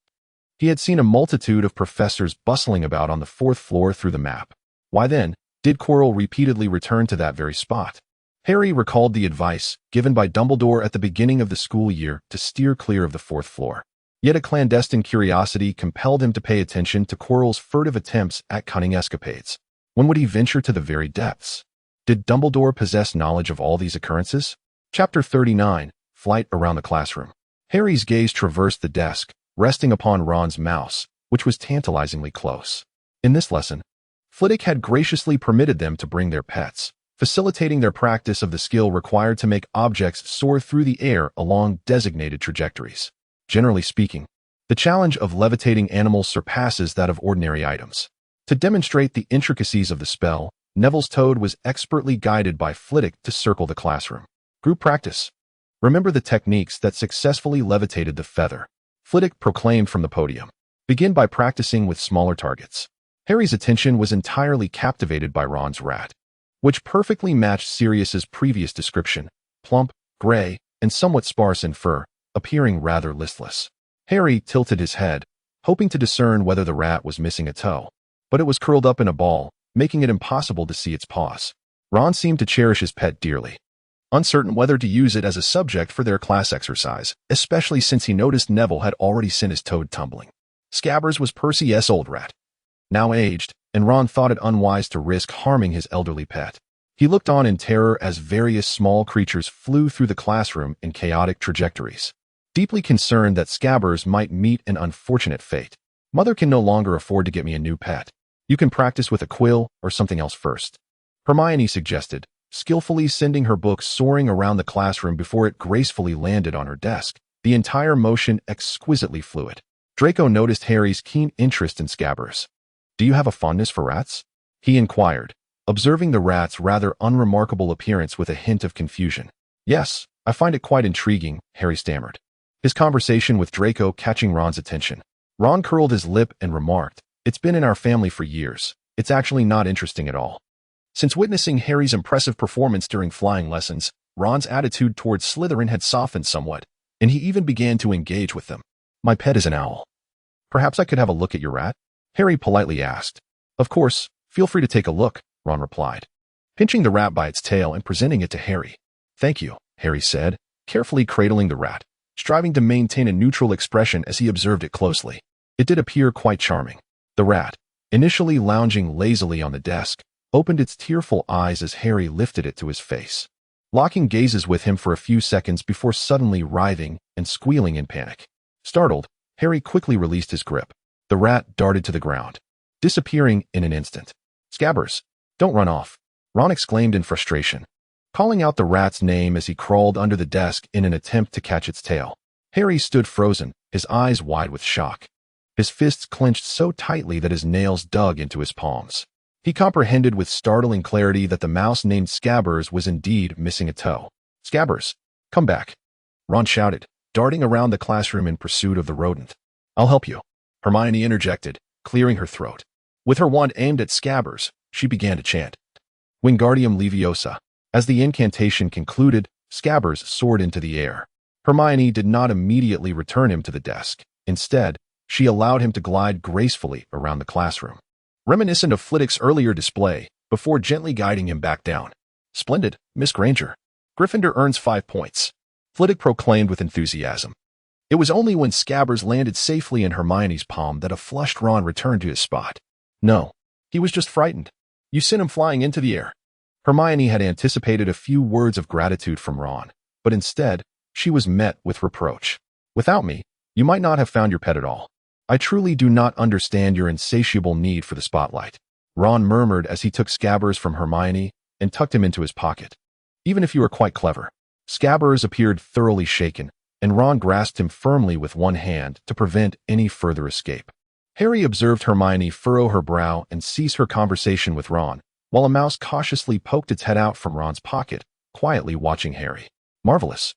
he had seen a multitude of professors bustling about on the fourth floor through the map. Why then did Quirrell repeatedly return to that very spot? Harry recalled the advice given by Dumbledore at the beginning of the school year to steer clear of the fourth floor. Yet a clandestine curiosity compelled him to pay attention to Quirrell's furtive attempts at cunning escapades. When would he venture to the very depths? Did Dumbledore possess knowledge of all these occurrences? Chapter 39, Flight Around the Classroom. Harry's gaze traversed the desk, resting upon Ron's mouse, which was tantalizingly close. In this lesson, Flitwick had graciously permitted them to bring their pets, facilitating their practice of the skill required to make objects soar through the air along designated trajectories. Generally speaking, the challenge of levitating animals surpasses that of ordinary items. To demonstrate the intricacies of the spell, Neville's toad was expertly guided by Flitwick to circle the classroom. Group practice. Remember the techniques that successfully levitated the feather, Flitwick proclaimed from the podium. Begin by practicing with smaller targets. Harry's attention was entirely captivated by Ron's rat, which perfectly matched Sirius's previous description, plump, gray, and somewhat sparse in fur, appearing rather listless. Harry tilted his head, hoping to discern whether the rat was missing a toe, but it was curled up in a ball, making it impossible to see its paws. Ron seemed to cherish his pet dearly, uncertain whether to use it as a subject for their class exercise, especially since he noticed Neville had already sent his toad tumbling. Scabbers was Percy's old rat, now aged, and Ron thought it unwise to risk harming his elderly pet. He looked on in terror as various small creatures flew through the classroom in chaotic trajectories. Deeply concerned that Scabbers might meet an unfortunate fate, Mother can no longer afford to get me a new pet. You can practice with a quill or something else first, Hermione suggested, skillfully sending her book soaring around the classroom before it gracefully landed on her desk, the entire motion exquisitely fluid. Draco noticed Harry's keen interest in Scabbers. Do you have a fondness for rats? He inquired, observing the rat's rather unremarkable appearance with a hint of confusion. Yes, I find it quite intriguing, Harry stammered, his conversation with Draco catching Ron's attention. Ron curled his lip and remarked, It's been in our family for years. It's actually not interesting at all. Since witnessing Harry's impressive performance during flying lessons, Ron's attitude towards Slytherin had softened somewhat, and he even began to engage with them. My pet is an owl. Perhaps I could have a look at your rat? Harry politely asked. Of course, feel free to take a look, Ron replied, pinching the rat by its tail and presenting it to Harry. Thank you, Harry said, carefully cradling the rat, striving to maintain a neutral expression as he observed it closely. It did appear quite charming. The rat, initially lounging lazily on the desk, opened its tearful eyes as Harry lifted it to his face, locking gazes with him for a few seconds before suddenly writhing and squealing in panic. Startled, Harry quickly released his grip. The rat darted to the ground, disappearing in an instant. Scabbers, don't run off, Ron exclaimed in frustration, calling out the rat's name as he crawled under the desk in an attempt to catch its tail. Harry stood frozen, his eyes wide with shock. His fists clenched so tightly that his nails dug into his palms. He comprehended with startling clarity that the mouse named Scabbers was indeed missing a toe. Scabbers, come back, Ron shouted, darting around the classroom in pursuit of the rodent. I'll help you, Hermione interjected, clearing her throat. With her wand aimed at Scabbers, she began to chant, Wingardium Leviosa. As the incantation concluded, Scabbers soared into the air. Hermione did not immediately return him to the desk. Instead, she allowed him to glide gracefully around the classroom, reminiscent of Flitwick's earlier display, before gently guiding him back down. Splendid, Miss Granger. Gryffindor earns 5 points, Flitwick proclaimed with enthusiasm. It was only when Scabbers landed safely in Hermione's palm that a flushed Ron returned to his spot. No, he was just frightened. You sent him flying into the air. Hermione had anticipated a few words of gratitude from Ron, but instead, she was met with reproach. Without me, you might not have found your pet at all. I truly do not understand your insatiable need for the spotlight, Ron murmured as he took Scabbers from Hermione and tucked him into his pocket. Even if you are quite clever. Scabbers appeared thoroughly shaken, and Ron grasped him firmly with one hand to prevent any further escape. Harry observed Hermione furrow her brow and cease her conversation with Ron, while a mouse cautiously poked its head out from Ron's pocket, quietly watching Harry. Marvelous,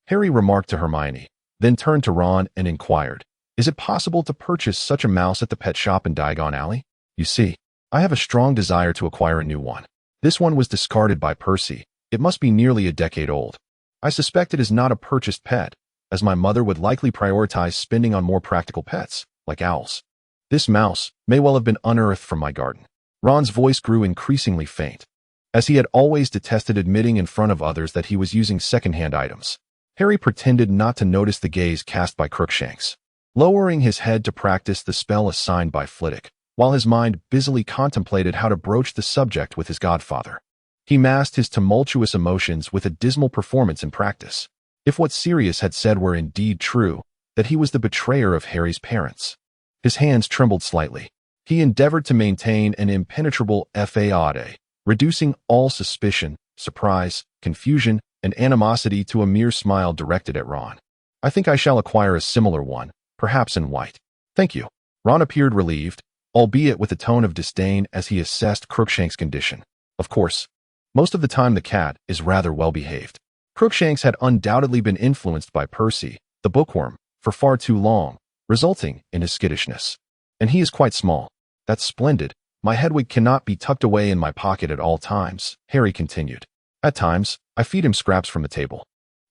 Harry remarked to Hermione, then turned to Ron and inquired, is it possible to purchase such a mouse at the pet shop in Diagon Alley? You see, I have a strong desire to acquire a new one. This one was discarded by Percy. It must be nearly a decade old. I suspect it is not a purchased pet, as my mother would likely prioritize spending on more practical pets, like owls. This mouse may well have been unearthed from my garden. Ron's voice grew increasingly faint, as he had always detested admitting in front of others that he was using second-hand items. Harry pretended not to notice the gaze cast by Crookshanks, lowering his head to practice the spell assigned by Flitwick, while his mind busily contemplated how to broach the subject with his godfather. He masked his tumultuous emotions with a dismal performance in practice. If what Sirius had said were indeed true, that he was the betrayer of Harry's parents. His hands trembled slightly. He endeavored to maintain an impenetrable facade, reducing all suspicion, surprise, confusion, and animosity to a mere smile directed at Ron. I think I shall acquire a similar one, perhaps in white. Thank you. Ron appeared relieved, albeit with a tone of disdain as he assessed Crookshanks' condition. Of course, most of the time the cat is rather well behaved. Crookshanks had undoubtedly been influenced by Percy, the bookworm, for far too long, resulting in his skittishness. And he is quite small. That's splendid. My Hedwig cannot be tucked away in my pocket at all times, Harry continued. At times, I feed him scraps from the table.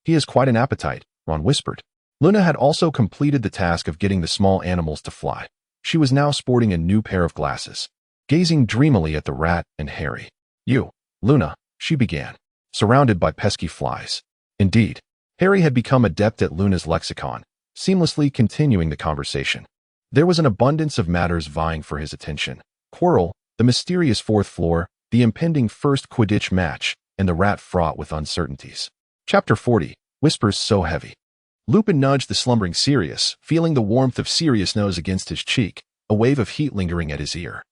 He has quite an appetite, Ron whispered. Luna had also completed the task of getting the small animals to fly. She was now sporting a new pair of glasses, gazing dreamily at the rat and Harry. You, Luna, she began, surrounded by pesky flies. Indeed, Harry had become adept at Luna's lexicon, seamlessly continuing the conversation. There was an abundance of matters vying for his attention. Quirrell, the mysterious fourth floor, the impending first Quidditch match, and the rat fraught with uncertainties. Chapter 40, Whispers So Heavy. Lupin nudged the slumbering Sirius, feeling the warmth of Sirius' nose against his cheek, a wave of heat lingering at his ear,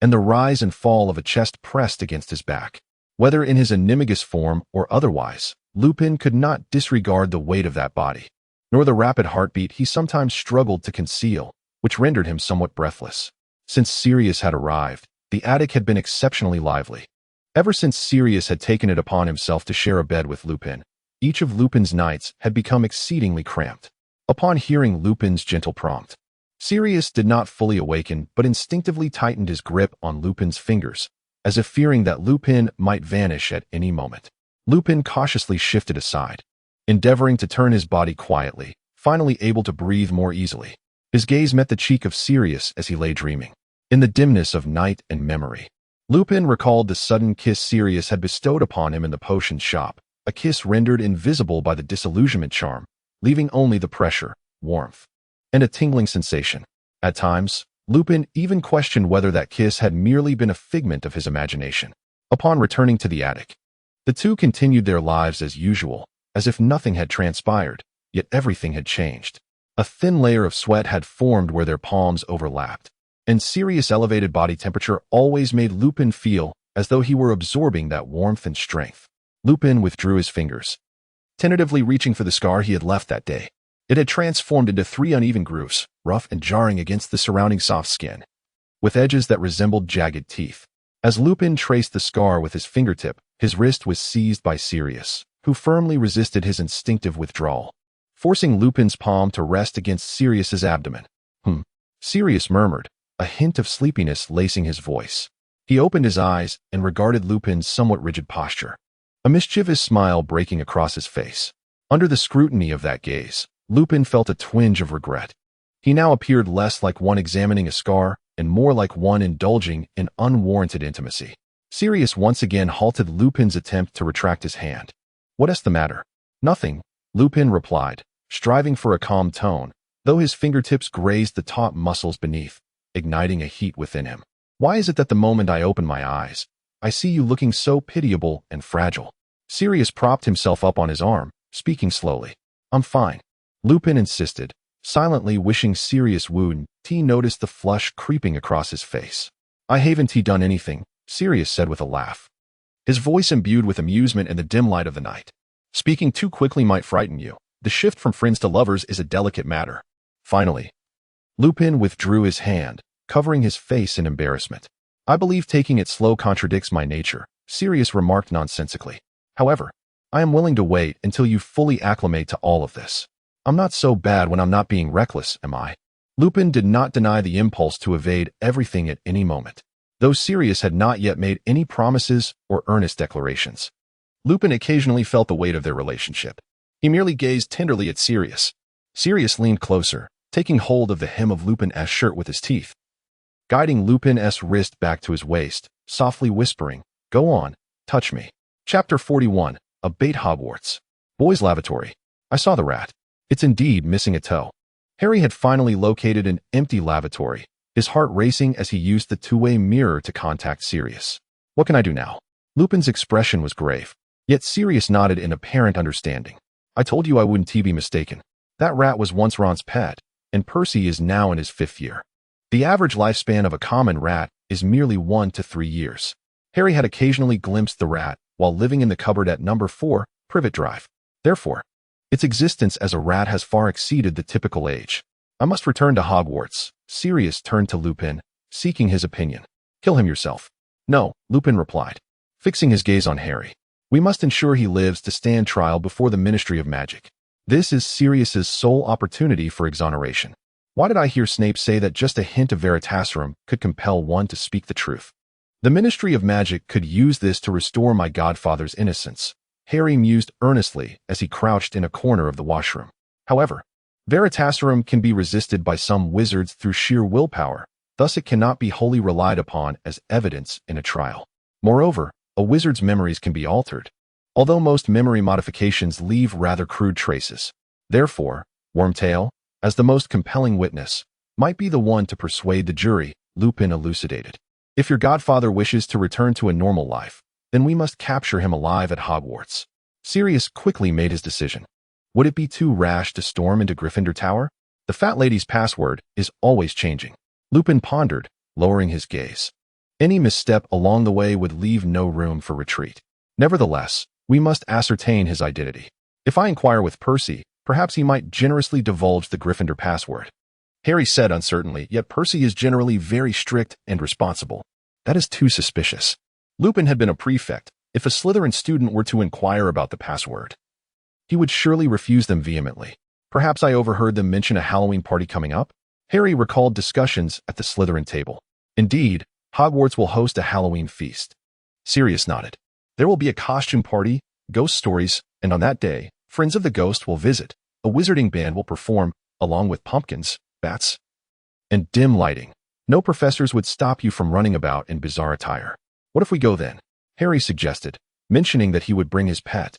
and the rise and fall of a chest pressed against his back. Whether in his animagus form or otherwise, Lupin could not disregard the weight of that body, nor the rapid heartbeat he sometimes struggled to conceal, which rendered him somewhat breathless. Since Sirius had arrived, the attic had been exceptionally lively. Ever since Sirius had taken it upon himself to share a bed with Lupin, each of Lupin's nights had become exceedingly cramped. Upon hearing Lupin's gentle prompt, Sirius did not fully awaken but instinctively tightened his grip on Lupin's fingers, as if fearing that Lupin might vanish at any moment. Lupin cautiously shifted aside, endeavoring to turn his body quietly, finally able to breathe more easily. His gaze met the cheek of Sirius as he lay dreaming. In the dimness of night and memory, Lupin recalled the sudden kiss Sirius had bestowed upon him in the potion shop, a kiss rendered invisible by the disillusionment charm, leaving only the pressure, warmth, and a tingling sensation. At times, Lupin even questioned whether that kiss had merely been a figment of his imagination. Upon returning to the attic, the two continued their lives as usual, as if nothing had transpired, yet everything had changed. A thin layer of sweat had formed where their palms overlapped, and Sirius' elevated body temperature always made Lupin feel as though he were absorbing that warmth and strength. Lupin withdrew his fingers, tentatively reaching for the scar he had left that day. It had transformed into 3 uneven grooves, rough and jarring against the surrounding soft skin, with edges that resembled jagged teeth. As Lupin traced the scar with his fingertip, his wrist was seized by Sirius, who firmly resisted his instinctive withdrawal, forcing Lupin's palm to rest against Sirius's abdomen. Sirius murmured, a hint of sleepiness lacing his voice. He opened his eyes and regarded Lupin's somewhat rigid posture, a mischievous smile breaking across his face. Under the scrutiny of that gaze, Lupin felt a twinge of regret. He now appeared less like one examining a scar and more like one indulging in unwarranted intimacy. Sirius once again halted Lupin's attempt to retract his hand. "What's the matter?" "Nothing," Lupin replied, striving for a calm tone, though his fingertips grazed the taut muscles beneath, igniting a heat within him. "Why is it that the moment I open my eyes, I see you looking so pitiable and fragile?" Sirius propped himself up on his arm, speaking slowly. "I'm fine," Lupin insisted, silently wishing Sirius wouldn't. He noticed the flush creeping across his face. "I haven't done anything," Sirius said with a laugh, his voice imbued with amusement in the dim light of the night. "Speaking too quickly might frighten you. The shift from friends to lovers is a delicate matter." Finally, Lupin withdrew his hand, covering his face in embarrassment. "I believe taking it slow contradicts my nature," Sirius remarked nonsensically. "However, I am willing to wait until you fully acclimate to all of this. I'm not so bad when I'm not being reckless, am I?" Lupin did not deny the impulse to evade everything at any moment, though Sirius had not yet made any promises or earnest declarations. Lupin occasionally felt the weight of their relationship. He merely gazed tenderly at Sirius. Sirius leaned closer, taking hold of the hem of Lupin's shirt with his teeth, guiding Lupin's wrist back to his waist, softly whispering, "Go on, touch me." Chapter 41, A Bait Hogwarts. Boys' lavatory. "I saw the rat. It's indeed missing a toe." Harry had finally located an empty lavatory, his heart racing as he used the two-way mirror to contact Sirius. "What can I do now?" Lupin's expression was grave, yet Sirius nodded in apparent understanding. "I told you I wouldn't be mistaken. That rat was once Ron's pet, and Percy is now in his 5th year. The average lifespan of a common rat is merely 1 to 3 years. Harry had occasionally glimpsed the rat while living in the cupboard at number 4, Privet Drive. Therefore, its existence as a rat has far exceeded the typical age. I must return to Hogwarts." Sirius turned to Lupin, seeking his opinion. "Kill him yourself." "No," Lupin replied, fixing his gaze on Harry. "We must ensure he lives to stand trial before the Ministry of Magic. This is Sirius's sole opportunity for exoneration. Why did I hear Snape say that just a hint of Veritaserum could compel one to speak the truth? The Ministry of Magic could use this to restore my godfather's innocence," Harry mused earnestly as he crouched in a corner of the washroom. "However, Veritaserum can be resisted by some wizards through sheer willpower, thus it cannot be wholly relied upon as evidence in a trial. Moreover, a wizard's memories can be altered, although most memory modifications leave rather crude traces. Therefore, Wormtail, as the most compelling witness, might be the one to persuade the jury," Lupin elucidated. "If your godfather wishes to return to a normal life, then we must capture him alive at Hogwarts." Sirius quickly made his decision. Would it be too rash to storm into Gryffindor Tower? The fat lady's password is always changing. Lupin pondered, lowering his gaze. Any misstep along the way would leave no room for retreat. Nevertheless, we must ascertain his identity. If I inquire with Percy, perhaps he might generously divulge the Gryffindor password. Harry said uncertainly, "Yet Percy is generally very strict and responsible. That is too suspicious." Lupin had been a prefect. If a Slytherin student were to inquire about the password, he would surely refuse them vehemently. Perhaps I overheard them mention a Halloween party coming up? Harry recalled discussions at the Slytherin table. Indeed, Hogwarts will host a Halloween feast. Sirius nodded. There will be a costume party, ghost stories, and on that day, friends of the ghost will visit. A wizarding band will perform, along with pumpkins, bats, and dim lighting. No professors would stop you from running about in bizarre attire. What if we go then? Harry suggested, mentioning that he would bring his pet.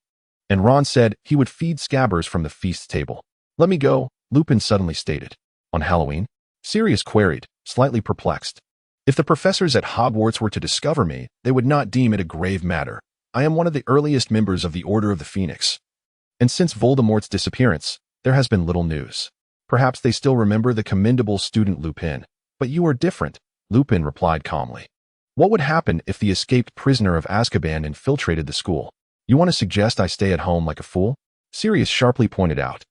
And Ron said he would feed scabbers from the feast table. Let me go, Lupin suddenly stated. On Halloween? Sirius queried, slightly perplexed. If the professors at Hogwarts were to discover me, they would not deem it a grave matter. I am one of the earliest members of the Order of the Phoenix. And since Voldemort's disappearance, there has been little news. Perhaps they still remember the commendable student Lupin. But you are different, Lupin replied calmly. What would happen if the escaped prisoner of Azkaban infiltrated the school? You want to suggest I stay at home like a fool? Sirius sharply pointed out.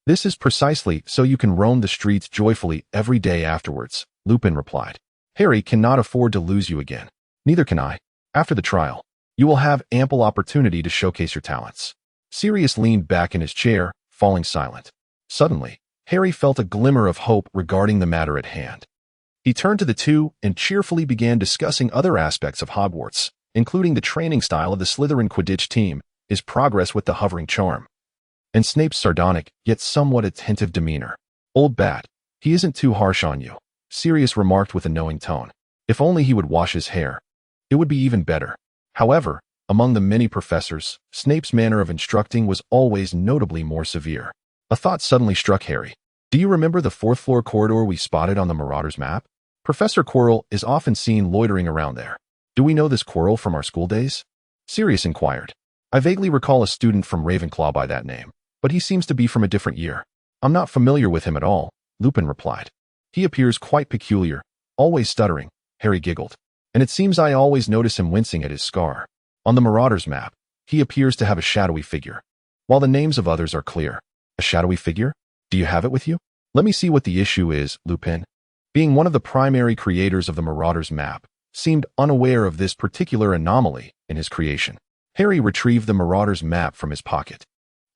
This is precisely so you can roam the streets joyfully every day afterwards, Lupin replied. Harry cannot afford to lose you again. Neither can I. After the trial, you will have ample opportunity to showcase your talents. Sirius leaned back in his chair, falling silent. Suddenly, Harry felt a glimmer of hope regarding the matter at hand. He turned to the two and cheerfully began discussing other aspects of Hogwarts, including the training style of the Slytherin Quidditch team, his progress with the hovering charm, and Snape's sardonic, yet somewhat attentive demeanor. Old bat, he isn't too harsh on you, Sirius remarked with a knowing tone. If only he would wash his hair. It would be even better. However, among the many professors, Snape's manner of instructing was always notably more severe. A thought suddenly struck Harry. Do you remember the fourth-floor corridor we spotted on the Marauder's map? Professor Quirrell is often seen loitering around there. Do we know this Quirrell from our school days? Sirius inquired. I vaguely recall a student from Ravenclaw by that name, but he seems to be from a different year. I'm not familiar with him at all, Lupin replied. He appears quite peculiar, always stuttering, Harry giggled. And it seems I always notice him wincing at his scar. On the Marauder's map, he appears to have a shadowy figure, while the names of others are clear. A shadowy figure? Do you have it with you? Let me see what the issue is, Lupin. Being one of the primary creators of the Marauder's map, seemed unaware of this particular anomaly in his creation. Harry retrieved the Marauder's map from his pocket.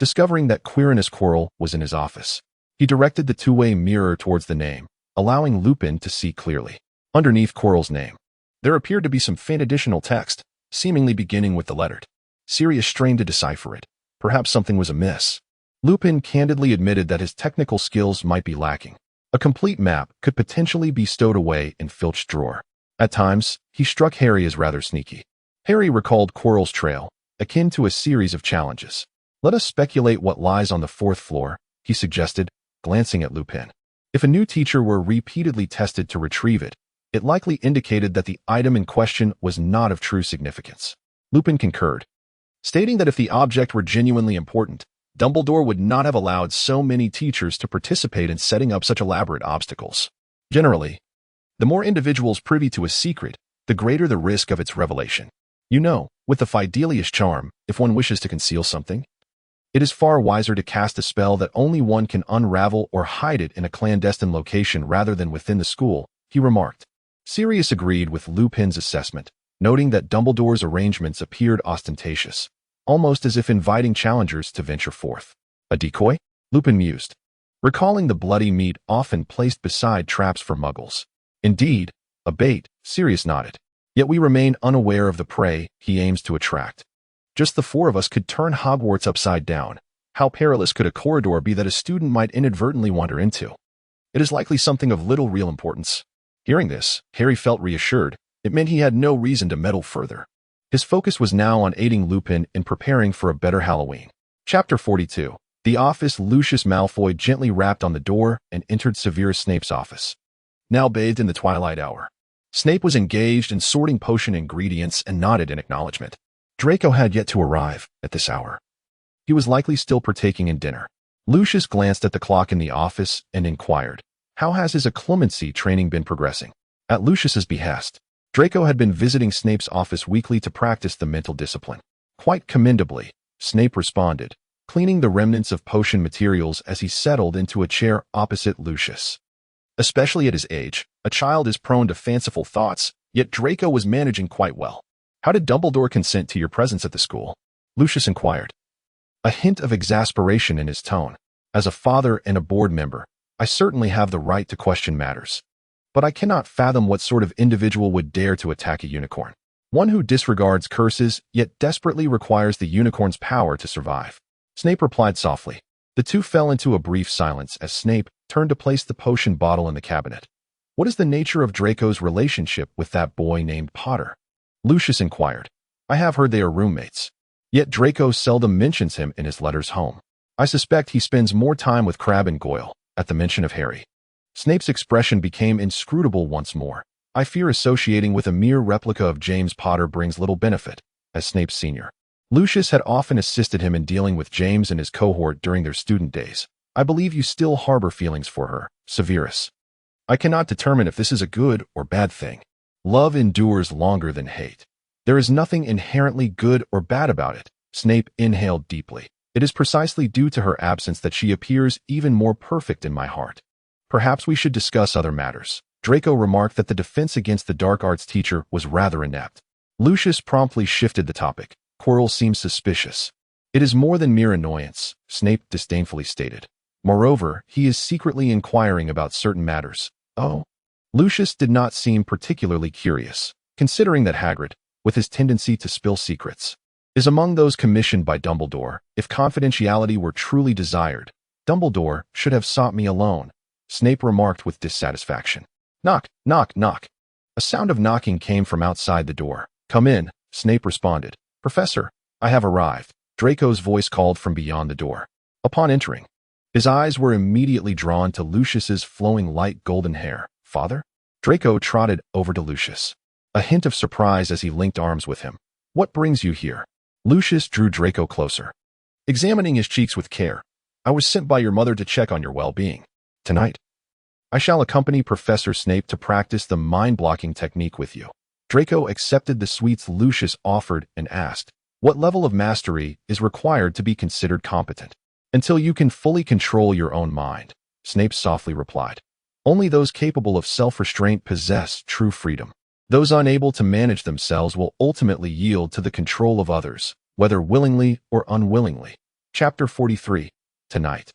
Discovering that Quirinus Quirrell was in his office, he directed the two-way mirror towards the name, allowing Lupin to see clearly. Underneath Quirrell's name, there appeared to be some faint additional text, seemingly beginning with the letter T. Sirius strained to decipher it. Perhaps something was amiss. Lupin candidly admitted that his technical skills might be lacking. A complete map could potentially be stowed away in Filch's drawer. At times, he struck Harry as rather sneaky. Harry recalled Quirrell's trail, akin to a series of challenges. Let us speculate what lies on the fourth floor, he suggested, glancing at Lupin. If a new teacher were repeatedly tested to retrieve it, it likely indicated that the item in question was not of true significance. Lupin concurred, stating that if the object were genuinely important, Dumbledore would not have allowed so many teachers to participate in setting up such elaborate obstacles. Generally, the more individuals privy to a secret, the greater the risk of its revelation. You know, with the Fidelius charm, if one wishes to conceal something, it is far wiser to cast a spell that only one can unravel or hide it in a clandestine location rather than within the school, he remarked. Sirius agreed with Lupin's assessment, noting that Dumbledore's arrangements appeared ostentatious, almost as if inviting challengers to venture forth. A decoy? Lupin mused, recalling the bloody meat often placed beside traps for muggles. Indeed, a bait, Sirius nodded. Yet we remain unaware of the prey he aims to attract. Just the four of us could turn Hogwarts upside down. How perilous could a corridor be that a student might inadvertently wander into? It is likely something of little real importance. Hearing this, Harry felt reassured. It meant he had no reason to meddle further. His focus was now on aiding Lupin in preparing for a better Halloween. Chapter 42. The office. Lucius Malfoy gently rapped on the door and entered Severus Snape's office. Now bathed in the twilight hour, Snape was engaged in sorting potion ingredients and nodded in acknowledgement. Draco had yet to arrive at this hour. He was likely still partaking in dinner. Lucius glanced at the clock in the office and inquired, how has his occlumency training been progressing? At Lucius's behest, Draco had been visiting Snape's office weekly to practice the mental discipline. Quite commendably, Snape responded, cleaning the remnants of potion materials as he settled into a chair opposite Lucius. Especially at his age, a child is prone to fanciful thoughts, yet Draco was managing quite well. How did Dumbledore consent to your presence at the school? Lucius inquired, a hint of exasperation in his tone. As a father and a board member, I certainly have the right to question matters. But I cannot fathom what sort of individual would dare to attack a unicorn. One who disregards curses, yet desperately requires the unicorn's power to survive. Snape replied softly. The two fell into a brief silence as Snape turned to place the potion bottle in the cabinet. What is the nature of Draco's relationship with that boy named Potter? Lucius inquired. I have heard they are roommates. Yet Draco seldom mentions him in his letters home. I suspect he spends more time with Crabbe and Goyle, at the mention of Harry. Snape's expression became inscrutable once more. I fear associating with a mere replica of James Potter brings little benefit, as Snape's senior. Lucius had often assisted him in dealing with James and his cohort during their student days. I believe you still harbor feelings for her, Severus. I cannot determine if this is a good or bad thing. Love endures longer than hate. There is nothing inherently good or bad about it. Snape inhaled deeply. It is precisely due to her absence that she appears even more perfect in my heart. Perhaps we should discuss other matters. Draco remarked that the defense against the dark arts teacher was rather inept. Lucius promptly shifted the topic. Quirrell seems suspicious. It is more than mere annoyance, Snape disdainfully stated. Moreover, he is secretly inquiring about certain matters. Oh? Lucius did not seem particularly curious, considering that Hagrid, with his tendency to spill secrets, is among those commissioned by Dumbledore. If confidentiality were truly desired, Dumbledore should have sought me alone, Snape remarked with dissatisfaction. Knock, knock, knock. A sound of knocking came from outside the door. Come in, Snape responded. Professor, I have arrived, Draco's voice called from beyond the door. Upon entering, his eyes were immediately drawn to Lucius's flowing light golden hair. Father? Draco trotted over to Lucius, a hint of surprise as he linked arms with him. What brings you here? Lucius drew Draco closer, examining his cheeks with care. I was sent by your mother to check on your well-being. Tonight, I shall accompany Professor Snape to practice the mind-blocking technique with you. Draco accepted the sweets Lucius offered and asked, what level of mastery is required to be considered competent? Until you can fully control your own mind, Snape softly replied. Only those capable of self-restraint possess true freedom. Those unable to manage themselves will ultimately yield to the control of others, whether willingly or unwillingly. Chapter 43. Tonight.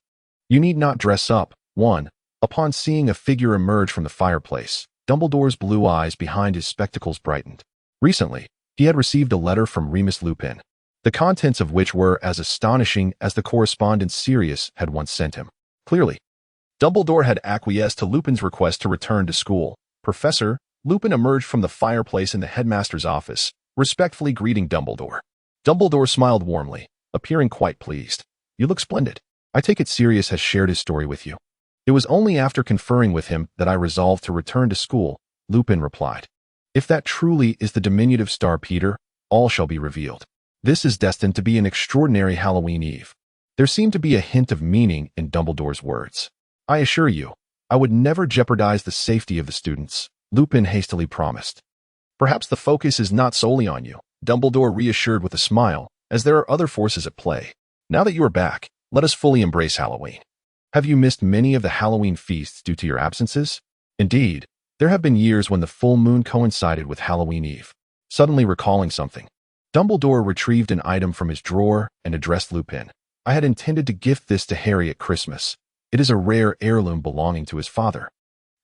You need not dress up. 1. Upon seeing a figure emerge from the fireplace, Dumbledore's blue eyes behind his spectacles brightened. Recently, he had received a letter from Remus Lupin, the contents of which were as astonishing as the correspondence Sirius had once sent him. Clearly, Dumbledore had acquiesced to Lupin's request to return to school. Professor, Lupin emerged from the fireplace in the headmaster's office, respectfully greeting Dumbledore. Dumbledore smiled warmly, appearing quite pleased. You look splendid. I take it Sirius has shared his story with you. It was only after conferring with him that I resolved to return to school, Lupin replied. If that truly is the diminutive Star Peter, all shall be revealed. This is destined to be an extraordinary Halloween Eve. There seemed to be a hint of meaning in Dumbledore's words. I assure you, I would never jeopardize the safety of the students, Lupin hastily promised. Perhaps the focus is not solely on you, Dumbledore reassured with a smile, as there are other forces at play. Now that you are back, let us fully embrace Halloween. Have you missed many of the Halloween feasts due to your absences? Indeed, there have been years when the full moon coincided with Halloween Eve. Suddenly recalling something, Dumbledore retrieved an item from his drawer and addressed Lupin. I had intended to gift this to Harry at Christmas. It is a rare heirloom belonging to his father,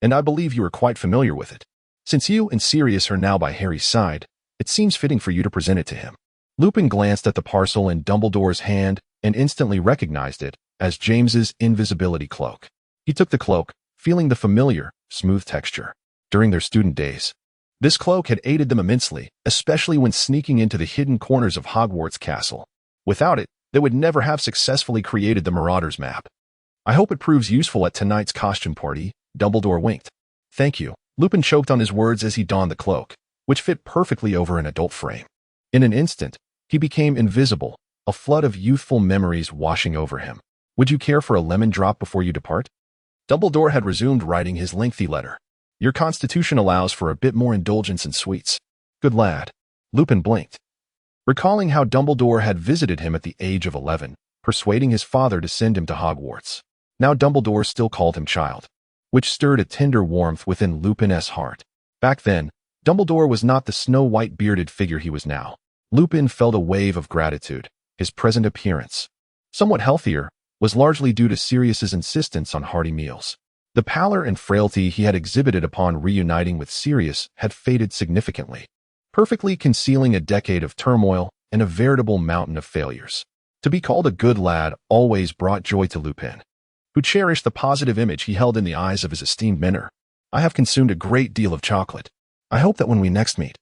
and I believe you are quite familiar with it. Since you and Sirius are now by Harry's side, it seems fitting for you to present it to him. Lupin glanced at the parcel in Dumbledore's hand and instantly recognized it as James's invisibility cloak. He took the cloak, feeling the familiar, smooth texture. During their student days, this cloak had aided them immensely, especially when sneaking into the hidden corners of Hogwarts Castle. Without it, they would never have successfully created the Marauders map. I hope it proves useful at tonight's costume party, Dumbledore winked. Thank you. Lupin choked on his words as he donned the cloak, which fit perfectly over an adult frame. In an instant, he became invisible, a flood of youthful memories washing over him. Would you care for a lemon drop before you depart? Dumbledore had resumed writing his lengthy letter. Your constitution allows for a bit more indulgence in sweets. Good lad. Lupin blinked, recalling how Dumbledore had visited him at the age of 11, persuading his father to send him to Hogwarts. Now Dumbledore still called him child, which stirred a tender warmth within Lupin's heart. Back then, Dumbledore was not the snow-white bearded figure he was now. Lupin felt a wave of gratitude. His present appearance, somewhat healthier, was largely due to Sirius's insistence on hearty meals. The pallor and frailty he had exhibited upon reuniting with Sirius had faded significantly, perfectly concealing a decade of turmoil and a veritable mountain of failures. To be called a good lad always brought joy to Lupin, who cherished the positive image he held in the eyes of his esteemed mentor. I have consumed a great deal of chocolate. I hope that when we next meet,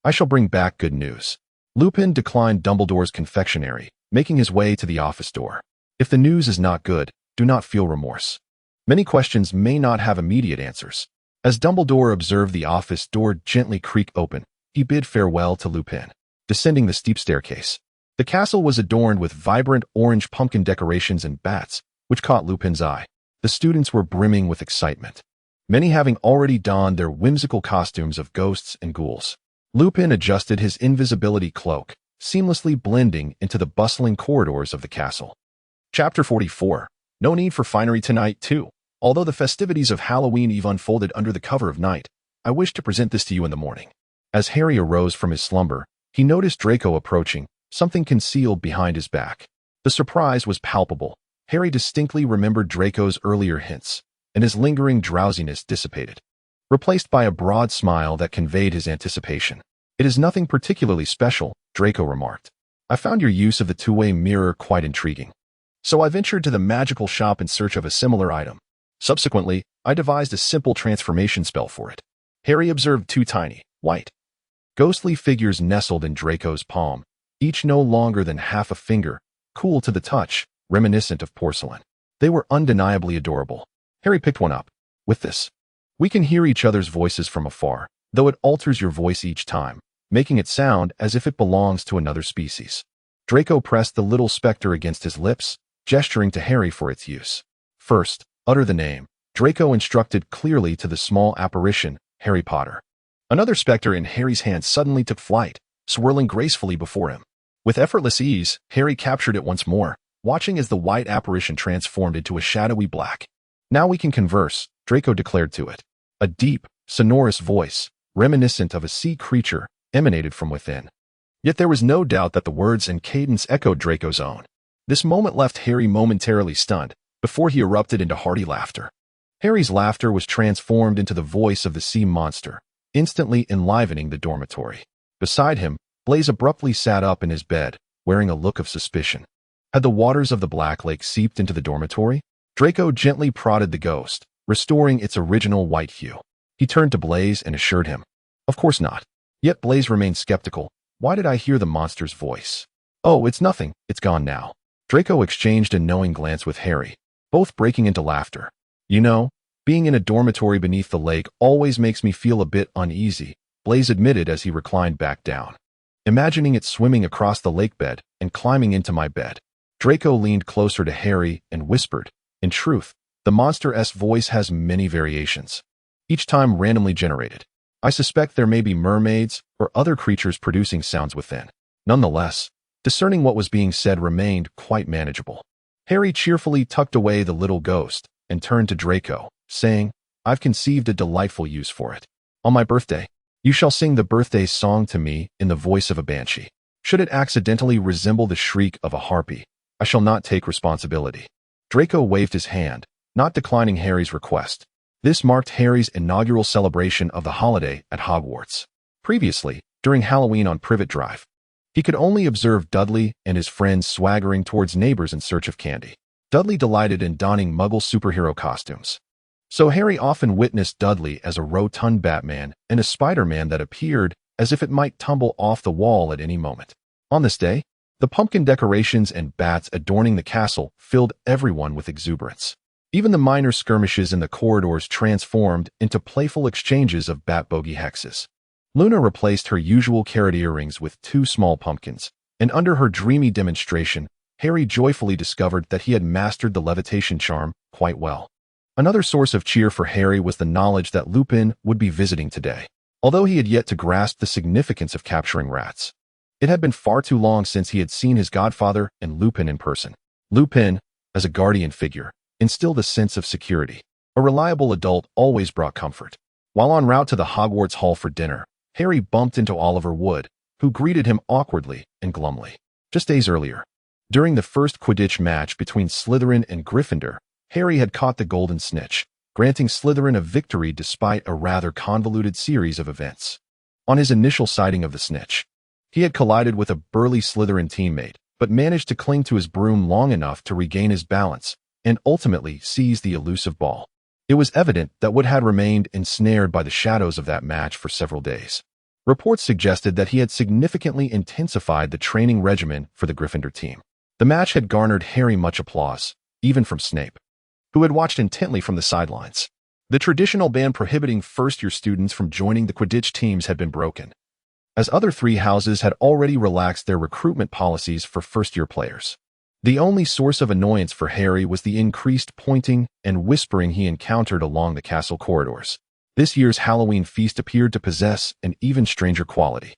I shall bring back good news. Lupin declined Dumbledore's confectionery, making his way to the office door. If the news is not good, do not feel remorse. Many questions may not have immediate answers. As Dumbledore observed the office door gently creak open, he bid farewell to Lupin, descending the steep staircase. The castle was adorned with vibrant orange pumpkin decorations and bats, which caught Lupin's eye. The students were brimming with excitement, many having already donned their whimsical costumes of ghosts and ghouls. Lupin adjusted his invisibility cloak, seamlessly blending into the bustling corridors of the castle. Chapter 44. No need for finery tonight, too. Although the festivities of Halloween Eve unfolded under the cover of night, I wish to present this to you in the morning. As Harry arose from his slumber, he noticed Draco approaching, something concealed behind his back. The surprise was palpable. Harry distinctly remembered Draco's earlier hints, and his lingering drowsiness dissipated, replaced by a broad smile that conveyed his anticipation. "It is nothing particularly special," Draco remarked. "I found your use of the two-way mirror quite intriguing. So I ventured to the magical shop in search of a similar item. Subsequently, I devised a simple transformation spell for it." Harry observed two tiny, white, ghostly figures nestled in Draco's palm, each no longer than half a finger, cool to the touch, reminiscent of porcelain. They were undeniably adorable. Harry picked one up. "With this, we can hear each other's voices from afar, though it alters your voice each time, making it sound as if it belongs to another species." Draco pressed the little specter against his lips, gesturing to Harry for its use. "First, utter the name," Draco instructed clearly to the small apparition, Harry Potter. Another specter in Harry's hand suddenly took flight, swirling gracefully before him. With effortless ease, Harry captured it once more, watching as the white apparition transformed into a shadowy black. "Now we can converse," Draco declared to it. A deep, sonorous voice, reminiscent of a sea creature, emanated from within. Yet there was no doubt that the words and cadence echoed Draco's own. This moment left Harry momentarily stunned, before he erupted into hearty laughter. Harry's laughter was transformed into the voice of the sea monster, instantly enlivening the dormitory. Beside him, Blaise abruptly sat up in his bed, wearing a look of suspicion. Had the waters of the Black Lake seeped into the dormitory? Draco gently prodded the ghost, restoring its original white hue. He turned to Blaise and assured him, "Of course not." Yet Blaise remained skeptical. "Why did I hear the monster's voice?" "Oh, it's nothing. It's gone now." Draco exchanged a knowing glance with Harry, both breaking into laughter. "You know, being in a dormitory beneath the lake always makes me feel a bit uneasy," Blaise admitted as he reclined back down. "Imagining it swimming across the lake bed and climbing into my bed." Draco leaned closer to Harry and whispered, "In truth, the monster's voice has many variations, each time randomly generated. I suspect there may be mermaids or other creatures producing sounds within." Nonetheless, discerning what was being said remained quite manageable. Harry cheerfully tucked away the little ghost and turned to Draco, saying, "I've conceived a delightful use for it. On my birthday, you shall sing the birthday song to me in the voice of a banshee. Should it accidentally resemble the shriek of a harpy, I shall not take responsibility." Draco waved his hand, not declining Harry's request. This marked Harry's inaugural celebration of the holiday at Hogwarts. Previously, during Halloween on Privet Drive, he could only observe Dudley and his friends swaggering towards neighbors in search of candy. Dudley delighted in donning Muggle superhero costumes, so Harry often witnessed Dudley as a rotund Batman and a Spider-Man that appeared as if it might tumble off the wall at any moment. On this day, the pumpkin decorations and bats adorning the castle filled everyone with exuberance. Even the minor skirmishes in the corridors transformed into playful exchanges of bat-bogey hexes. Luna replaced her usual carrot earrings with 2 small pumpkins, and under her dreamy demonstration, Harry joyfully discovered that he had mastered the levitation charm quite well. Another source of cheer for Harry was the knowledge that Lupin would be visiting today. Although he had yet to grasp the significance of capturing rats, it had been far too long since he had seen his godfather and Lupin in person. Lupin, as a guardian figure, instilled a sense of security. A reliable adult always brought comfort. While en route to the Hogwarts Hall for dinner, Harry bumped into Oliver Wood, who greeted him awkwardly and glumly. Just days earlier, during the first Quidditch match between Slytherin and Gryffindor, Harry had caught the Golden Snitch, granting Slytherin a victory despite a rather convoluted series of events. On his initial sighting of the Snitch, he had collided with a burly Slytherin teammate, but managed to cling to his broom long enough to regain his balance and ultimately seize the elusive ball. It was evident that Wood had remained ensnared by the shadows of that match for several days. Reports suggested that he had significantly intensified the training regimen for the Gryffindor team. The match had garnered Harry much applause, even from Snape, who had watched intently from the sidelines. The traditional ban prohibiting first-year students from joining the Quidditch teams had been broken, as other 3 houses had already relaxed their recruitment policies for first-year players. The only source of annoyance for Harry was the increased pointing and whispering he encountered along the castle corridors. This year's Halloween feast appeared to possess an even stranger quality.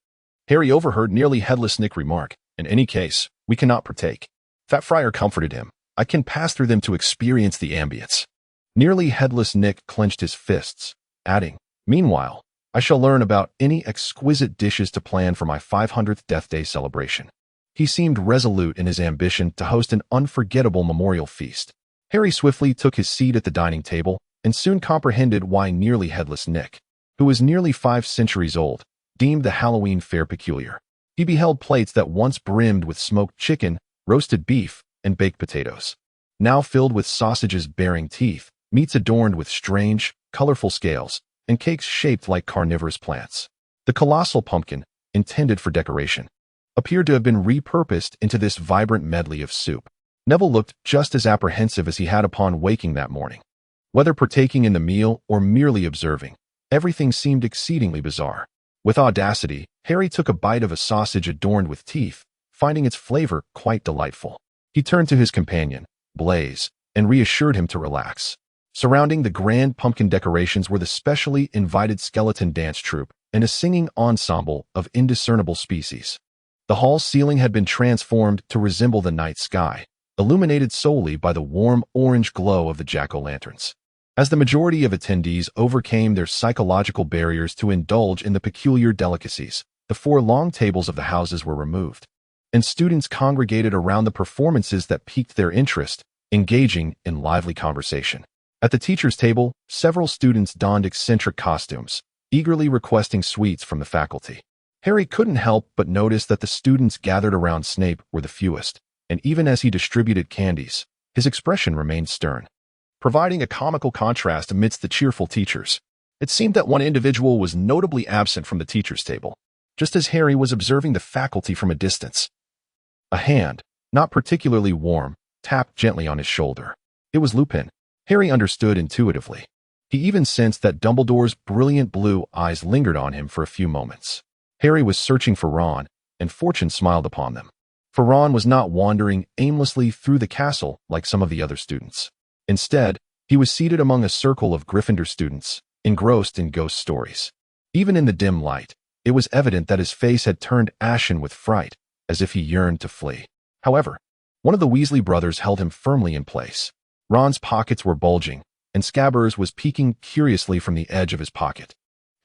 Harry overheard Nearly Headless Nick remark, "In any case, we cannot partake." Fat Friar comforted him, "I can pass through them to experience the ambience." Nearly Headless Nick clenched his fists, adding, "Meanwhile, I shall learn about any exquisite dishes to plan for my 500th Death Day celebration." He seemed resolute in his ambition to host an unforgettable memorial feast. Harry swiftly took his seat at the dining table and soon comprehended why Nearly Headless Nick, who was nearly 5 centuries old, deemed the Halloween fare peculiar. He beheld plates that once brimmed with smoked chicken, roasted beef, and baked potatoes, now filled with sausages bearing teeth, meats adorned with strange, colorful scales, and cakes shaped like carnivorous plants. The colossal pumpkin, intended for decoration, appeared to have been repurposed into this vibrant medley of soup. Neville looked just as apprehensive as he had upon waking that morning. Whether partaking in the meal or merely observing, everything seemed exceedingly bizarre. With audacity, Harry took a bite of a sausage adorned with teeth, finding its flavor quite delightful. He turned to his companion, Blaise, and reassured him to relax. Surrounding the grand pumpkin decorations were the specially invited skeleton dance troupe and a singing ensemble of indiscernible species. The hall's ceiling had been transformed to resemble the night sky, illuminated solely by the warm orange glow of the jack-o'-lanterns. As the majority of attendees overcame their psychological barriers to indulge in the peculiar delicacies, the 4 long tables of the houses were removed, and students congregated around the performances that piqued their interest, engaging in lively conversation. At the teacher's table, several students donned eccentric costumes, eagerly requesting sweets from the faculty. Harry couldn't help but notice that the students gathered around Snape were the fewest, and even as he distributed candies, his expression remained stern, providing a comical contrast amidst the cheerful teachers. It seemed that one individual was notably absent from the teacher's table, just as Harry was observing the faculty from a distance. A hand, not particularly warm, tapped gently on his shoulder. It was Lupin. Harry understood intuitively. He even sensed that Dumbledore's brilliant blue eyes lingered on him for a few moments. Harry was searching for Ron, and fortune smiled upon them. For Ron was not wandering aimlessly through the castle like some of the other students. Instead, he was seated among a circle of Gryffindor students, engrossed in ghost stories. Even in the dim light, it was evident that his face had turned ashen with fright, as if he yearned to flee. However, one of the Weasley brothers held him firmly in place. Ron's pockets were bulging, and Scabbers was peeking curiously from the edge of his pocket.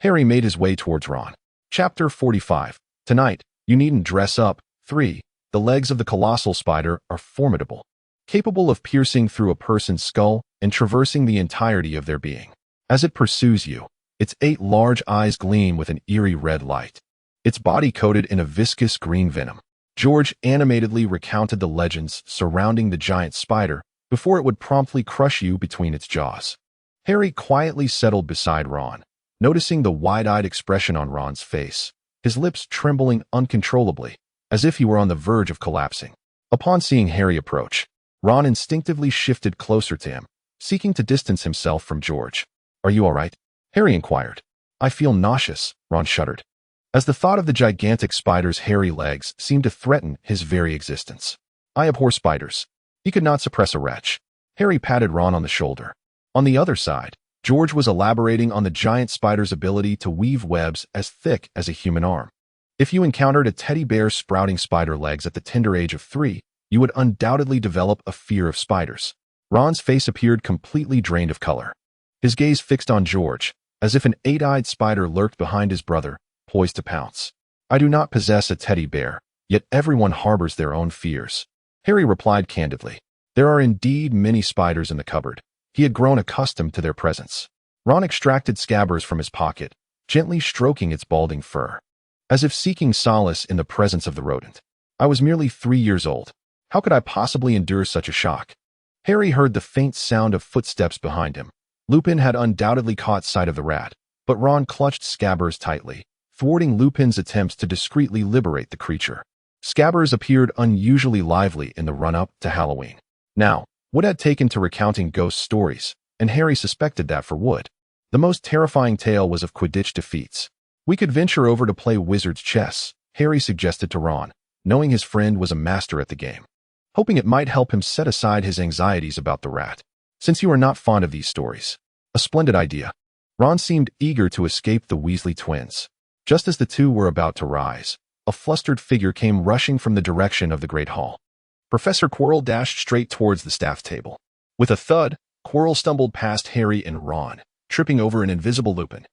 Harry made his way towards Ron. Chapter 45. Tonight, you needn't dress up. 3. The legs of the colossal spider are formidable, capable of piercing through a person's skull and traversing the entirety of their being. As it pursues you, its 8 large eyes gleam with an eerie red light, its body coated in a viscous green venom. George animatedly recounted the legends surrounding the giant spider before it would promptly crush you between its jaws. Harry quietly settled beside Ron, noticing the wide-eyed expression on Ron's face, his lips trembling uncontrollably, as if he were on the verge of collapsing. Upon seeing Harry approach, Ron instinctively shifted closer to him, seeking to distance himself from George. "Are you all right?" Harry inquired. "I feel nauseous," Ron shuddered, as the thought of the gigantic spider's hairy legs seemed to threaten his very existence. "I abhor spiders." He could not suppress a retch. Harry patted Ron on the shoulder. On the other side, George was elaborating on the giant spider's ability to weave webs as thick as a human arm. If you encountered a teddy bear sprouting spider legs at the tender age of 3, you would undoubtedly develop a fear of spiders. Ron's face appeared completely drained of color. His gaze fixed on George, as if an 8-eyed spider lurked behind his brother, poised to pounce. "I do not possess a teddy bear, yet everyone harbors their own fears," Harry replied candidly. There are indeed many spiders in the cupboard. He had grown accustomed to their presence. Ron extracted Scabbers from his pocket, gently stroking its balding fur, as if seeking solace in the presence of the rodent. "I was merely 3 years old. How could I possibly endure such a shock?" Harry heard the faint sound of footsteps behind him. Lupin had undoubtedly caught sight of the rat, but Ron clutched Scabbers tightly, thwarting Lupin's attempts to discreetly liberate the creature. Scabbers appeared unusually lively in the run-up to Halloween. Now, Wood had taken to recounting ghost stories, and Harry suspected that for Wood, the most terrifying tale was of Quidditch defeats. "We could venture over to play wizard's chess," Harry suggested to Ron, knowing his friend was a master at the game. hoping it might help him set aside his anxieties about the rat. Since you are not fond of these stories. A splendid idea. Ron seemed eager to escape the Weasley twins. Just as the two were about to rise, a flustered figure came rushing from the direction of the Great Hall. Professor Quirrell dashed straight towards the staff table. With a thud, Quirrell stumbled past Harry and Ron, tripping over an invisible Lupin,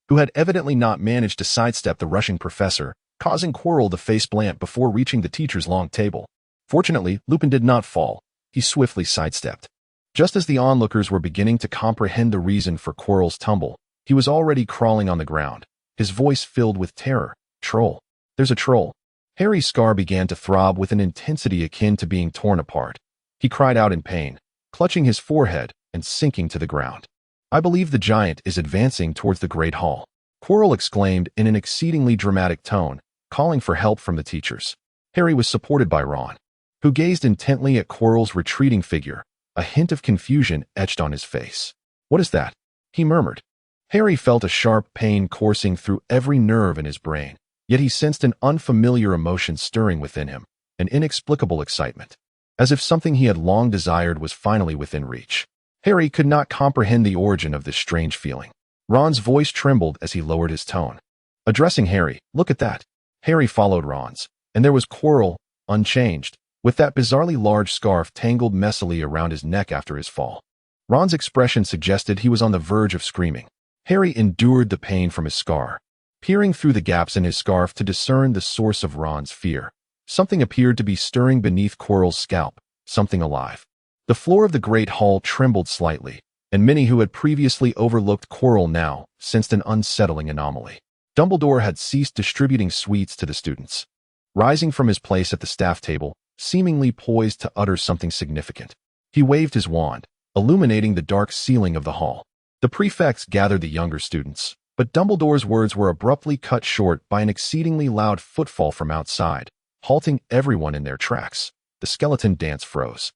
who had evidently not managed to sidestep the rushing professor, causing Quirrell to face plant before reaching the teacher's long table. Fortunately, Lupin did not fall. He swiftly sidestepped. Just as the onlookers were beginning to comprehend the reason for Quirrell's tumble, he was already crawling on the ground, his voice filled with terror. Troll. There's a troll. Harry's scar began to throb with an intensity akin to being torn apart. He cried out in pain, clutching his forehead and sinking to the ground. I believe the giant is advancing towards the Great Hall, Quirrell exclaimed in an exceedingly dramatic tone, calling for help from the teachers. Harry was supported by Ron, who gazed intently at Quirrell's retreating figure, a hint of confusion etched on his face. What is that? He murmured. Harry felt a sharp pain coursing through every nerve in his brain, yet he sensed an unfamiliar emotion stirring within him, an inexplicable excitement, as if something he had long desired was finally within reach. Harry could not comprehend the origin of this strange feeling. Ron's voice trembled as he lowered his tone. Addressing Harry, look at that. Harry followed Ron's, and there was Quirrell, unchanged, with that bizarrely large scarf tangled messily around his neck after his fall. Ron's expression suggested he was on the verge of screaming. Harry endured the pain from his scar, peering through the gaps in his scarf to discern the source of Ron's fear. Something appeared to be stirring beneath Quirrell's scalp, something alive. The floor of the Great Hall trembled slightly, and many who had previously overlooked Quirrell now sensed an unsettling anomaly. Dumbledore had ceased distributing sweets to the students. Rising from his place at the staff table, seemingly poised to utter something significant, he waved his wand, illuminating the dark ceiling of the hall. The prefects gathered the younger students, but Dumbledore's words were abruptly cut short by an exceedingly loud footfall from outside, halting everyone in their tracks. The skeleton dance froze,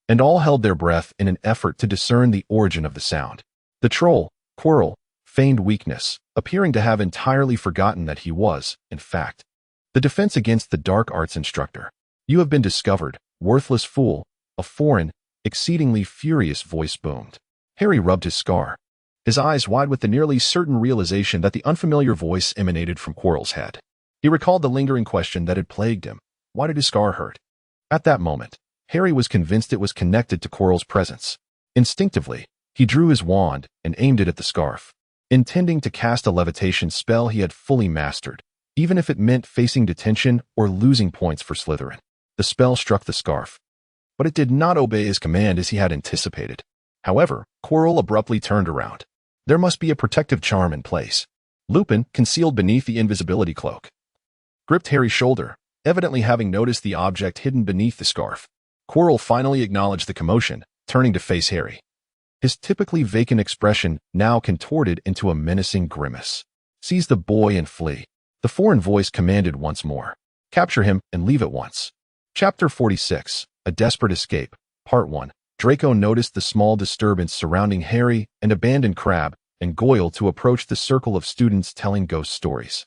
and all held their breath in an effort to discern the origin of the sound. The troll, Quirrell, feigned weakness, appearing to have entirely forgotten that he was, in fact, the defense against the dark arts instructor. You have been discovered, worthless fool, a foreign, exceedingly furious voice boomed. Harry rubbed his scar, his eyes wide with the nearly certain realization that the unfamiliar voice emanated from Quirrell's head. He recalled the lingering question that had plagued him. Why did his scar hurt? At that moment, Harry was convinced it was connected to Quirrell's presence. Instinctively, he drew his wand and aimed it at the scarf, intending to cast a levitation spell he had fully mastered, even if it meant facing detention or losing points for Slytherin. The spell struck the scarf, but it did not obey his command as he had anticipated. However, Quirrell abruptly turned around. There must be a protective charm in place. Lupin, concealed beneath the invisibility cloak, gripped Harry's shoulder, evidently having noticed the object hidden beneath the scarf. Quirrell finally acknowledged the commotion, turning to face Harry. His typically vacant expression now contorted into a menacing grimace. Seize the boy and flee. The foreign voice commanded once more. Capture him and leave at once. Chapter 46, A Desperate Escape, Part 1. Draco noticed the small disturbance surrounding Harry and abandoned Crabbe and Goyle to approach the circle of students telling ghost stories.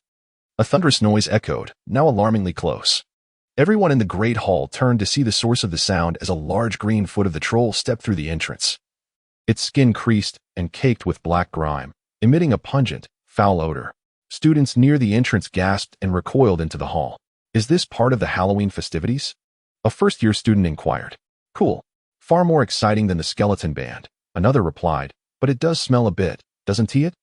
A thunderous noise echoed, now alarmingly close. Everyone in the Great Hall turned to see the source of the sound as a large green foot of the troll stepped through the entrance. Its skin creased and caked with black grime, emitting a pungent, foul odor. Students near the entrance gasped and recoiled into the hall. Is this part of the Halloween festivities? A first-year student inquired. Cool. Far more exciting than the skeleton band, another replied, but it does smell a bit, doesn't it?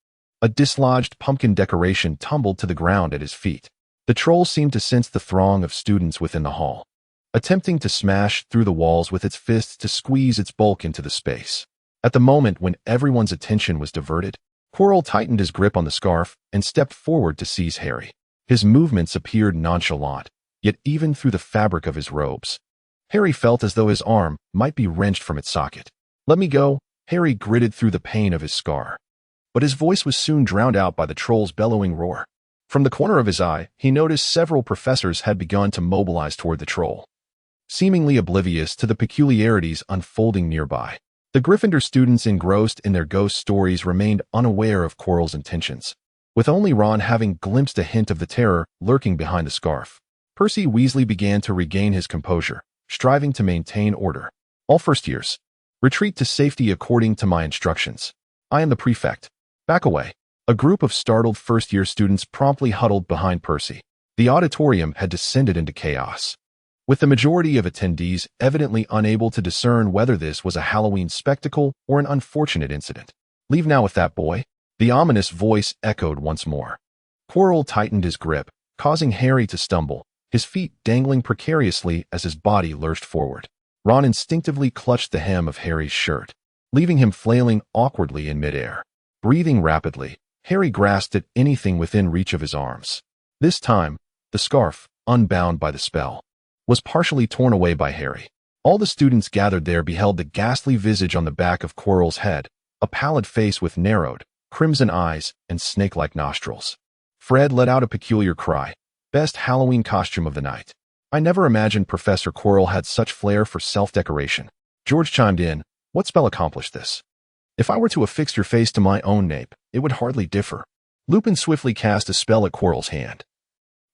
A dislodged pumpkin decoration tumbled to the ground at his feet. The troll seemed to sense the throng of students within the hall, attempting to smash through the walls with its fists to squeeze its bulk into the space. At the moment when everyone's attention was diverted, Quirrell tightened his grip on the scarf and stepped forward to seize Harry. His movements appeared nonchalant, yet even through the fabric of his robes, Harry felt as though his arm might be wrenched from its socket. Let me go, Harry gritted through the pain of his scar. But his voice was soon drowned out by the troll's bellowing roar. From the corner of his eye, he noticed several professors had begun to mobilize toward the troll, seemingly oblivious to the peculiarities unfolding nearby. The Gryffindor students engrossed in their ghost stories remained unaware of Quirrell's intentions, with only Ron having glimpsed a hint of the terror lurking behind the scarf. Percy Weasley began to regain his composure, striving to maintain order. All first years. Retreat to safety according to my instructions. I am the prefect. Back away. A group of startled first-year students promptly huddled behind Percy. The auditorium had descended into chaos, with the majority of attendees evidently unable to discern whether this was a Halloween spectacle or an unfortunate incident. Leave now with that boy. The ominous voice echoed once more. Quirrell tightened his grip, causing Harry to stumble, his feet dangling precariously as his body lurched forward. Ron instinctively clutched the hem of Harry's shirt, leaving him flailing awkwardly in midair. Breathing rapidly, Harry grasped at anything within reach of his arms. This time, the scarf, unbound by the spell, was partially torn away by Harry. All the students gathered there beheld the ghastly visage on the back of Quirrell's head, a pallid face with narrowed, crimson eyes and snake-like nostrils. Fred let out a peculiar cry. Best Halloween costume of the night. I never imagined Professor Quirrell had such flair for self-decoration. George chimed in. What spell accomplished this? If I were to affix your face to my own nape, it would hardly differ. Lupin swiftly cast a spell at Quirrell's hand,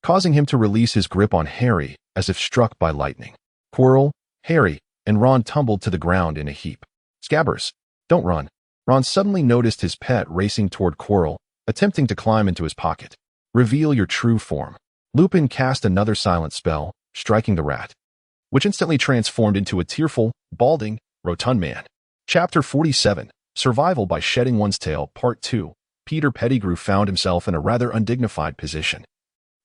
causing him to release his grip on Harry as if struck by lightning. Quirrell, Harry, and Ron tumbled to the ground in a heap. Scabbers, don't run. Ron suddenly noticed his pet racing toward Quirrell, attempting to climb into his pocket. Reveal your true form. Lupin cast another silent spell, striking the rat, which instantly transformed into a tearful, balding, rotund man. Chapter 47. Survival by Shedding One's Tail, Part 2. Peter Pettigrew found himself in a rather undignified position,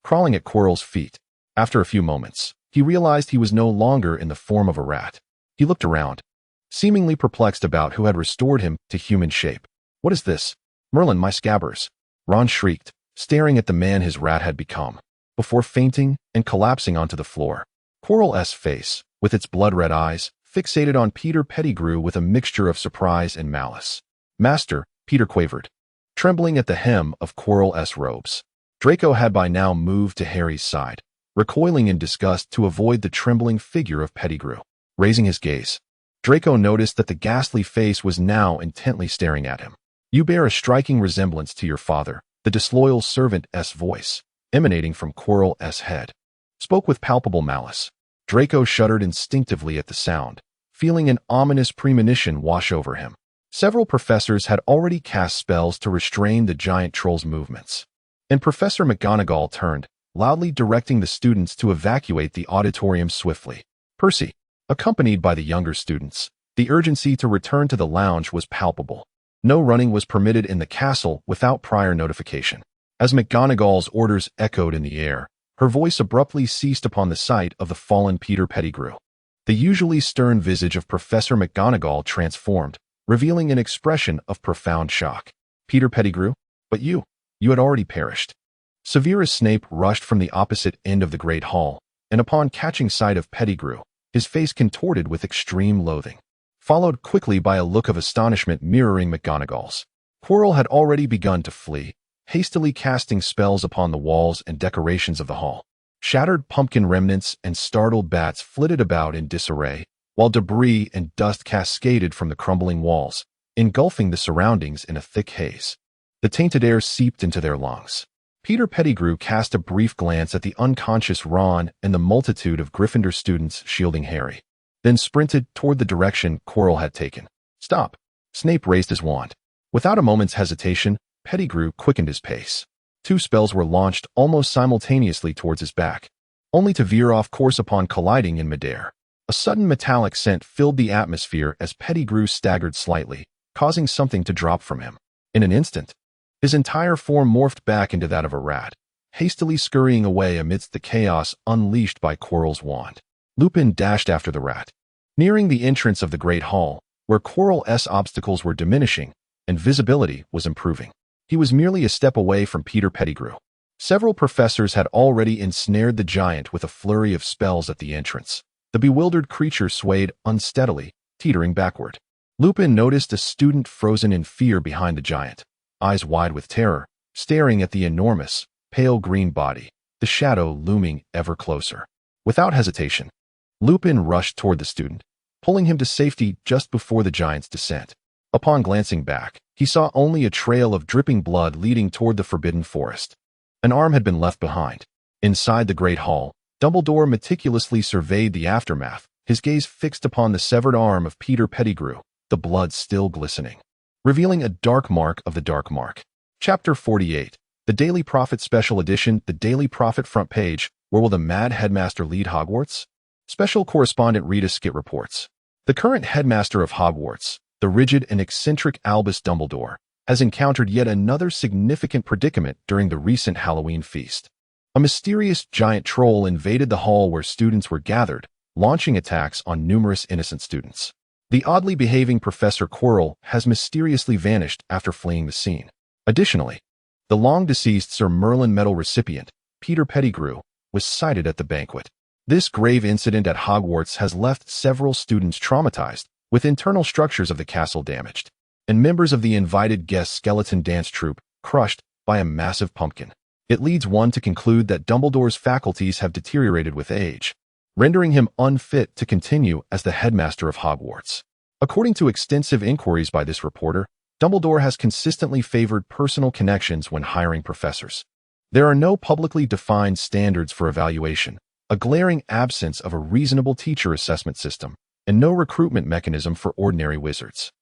crawling at Quirrell's feet. After a few moments, he realized he was no longer in the form of a rat. He looked around, seemingly perplexed about who had restored him to human shape. What is this? Merlin, my scabbers! Ron shrieked, staring at the man his rat had become, before fainting and collapsing onto the floor. Quirrell's face, with its blood-red eyes, fixated on Peter Pettigrew with a mixture of surprise and malice. Master, Peter quavered, trembling at the hem of Quirrell's robes. Draco had by now moved to Harry's side, recoiling in disgust to avoid the trembling figure of Pettigrew. Raising his gaze, Draco noticed that the ghastly face was now intently staring at him. You bear a striking resemblance to your father, the disloyal servant's voice, emanating from Quirrell's head, spoke with palpable malice. Draco shuddered instinctively at the sound, feeling an ominous premonition wash over him. Several professors had already cast spells to restrain the giant troll's movements, and Professor McGonagall turned, loudly directing the students to evacuate the auditorium swiftly. Percy, accompanied by the younger students, the urgency to return to the lounge was palpable. No running was permitted in the castle without prior notification. As McGonagall's orders echoed in the air, her voice abruptly ceased upon the sight of the fallen Peter Pettigrew. The usually stern visage of Professor McGonagall transformed, revealing an expression of profound shock. Peter Pettigrew? But you had already perished. Severus Snape rushed from the opposite end of the Great Hall, and upon catching sight of Pettigrew, his face contorted with extreme loathing, followed quickly by a look of astonishment mirroring McGonagall's. Quirrell had already begun to flee, hastily casting spells upon the walls and decorations of the hall. Shattered pumpkin remnants and startled bats flitted about in disarray, while debris and dust cascaded from the crumbling walls, engulfing the surroundings in a thick haze. The tainted air seeped into their lungs. Peter Pettigrew cast a brief glance at the unconscious Ron and the multitude of Gryffindor students shielding Harry, then sprinted toward the direction Quirrell had taken. Stop! Snape raised his wand. Without a moment's hesitation, Pettigrew quickened his pace. Two spells were launched almost simultaneously towards his back, only to veer off course upon colliding in midair. A sudden metallic scent filled the atmosphere as Pettigrew staggered slightly, causing something to drop from him. In an instant, his entire form morphed back into that of a rat, hastily scurrying away amidst the chaos unleashed by Quirrell's wand. Lupin dashed after the rat, nearing the entrance of the Great Hall, where Quirrell's obstacles were diminishing and visibility was improving. He was merely a step away from Peter Pettigrew. Several professors had already ensnared the giant with a flurry of spells at the entrance. The bewildered creature swayed unsteadily, teetering backward. Lupin noticed a student frozen in fear behind the giant, eyes wide with terror, staring at the enormous, pale green body, the shadow looming ever closer. Without hesitation, Lupin rushed toward the student, pulling him to safety just before the giant's descent. Upon glancing back, he saw only a trail of dripping blood leading toward the forbidden forest. An arm had been left behind. Inside the Great Hall, Dumbledore meticulously surveyed the aftermath, his gaze fixed upon the severed arm of Peter Pettigrew, the blood still glistening, revealing a dark mark of the dark mark. Chapter 48. The Daily Prophet Special Edition. The Daily Prophet front page. Where will the Mad Headmaster lead Hogwarts? Special Correspondent Rita Skit reports. The current headmaster of Hogwarts, the rigid and eccentric Albus Dumbledore, has encountered yet another significant predicament during the recent Halloween feast. A mysterious giant troll invaded the hall where students were gathered, launching attacks on numerous innocent students. The oddly behaving Professor Quirrell has mysteriously vanished after fleeing the scene. Additionally, the long-deceased Sir Merlin Medal recipient, Peter Pettigrew, was sighted at the banquet. This grave incident at Hogwarts has left several students traumatized, with internal structures of the castle damaged, and members of the invited guest skeleton dance troupe crushed by a massive pumpkin. It leads one to conclude that Dumbledore's faculties have deteriorated with age, rendering him unfit to continue as the headmaster of Hogwarts. According to extensive inquiries by this reporter, Dumbledore has consistently favored personal connections when hiring professors. There are no publicly defined standards for evaluation, a glaring absence of a reasonable teacher assessment system, and no recruitment mechanism for ordinary wizards.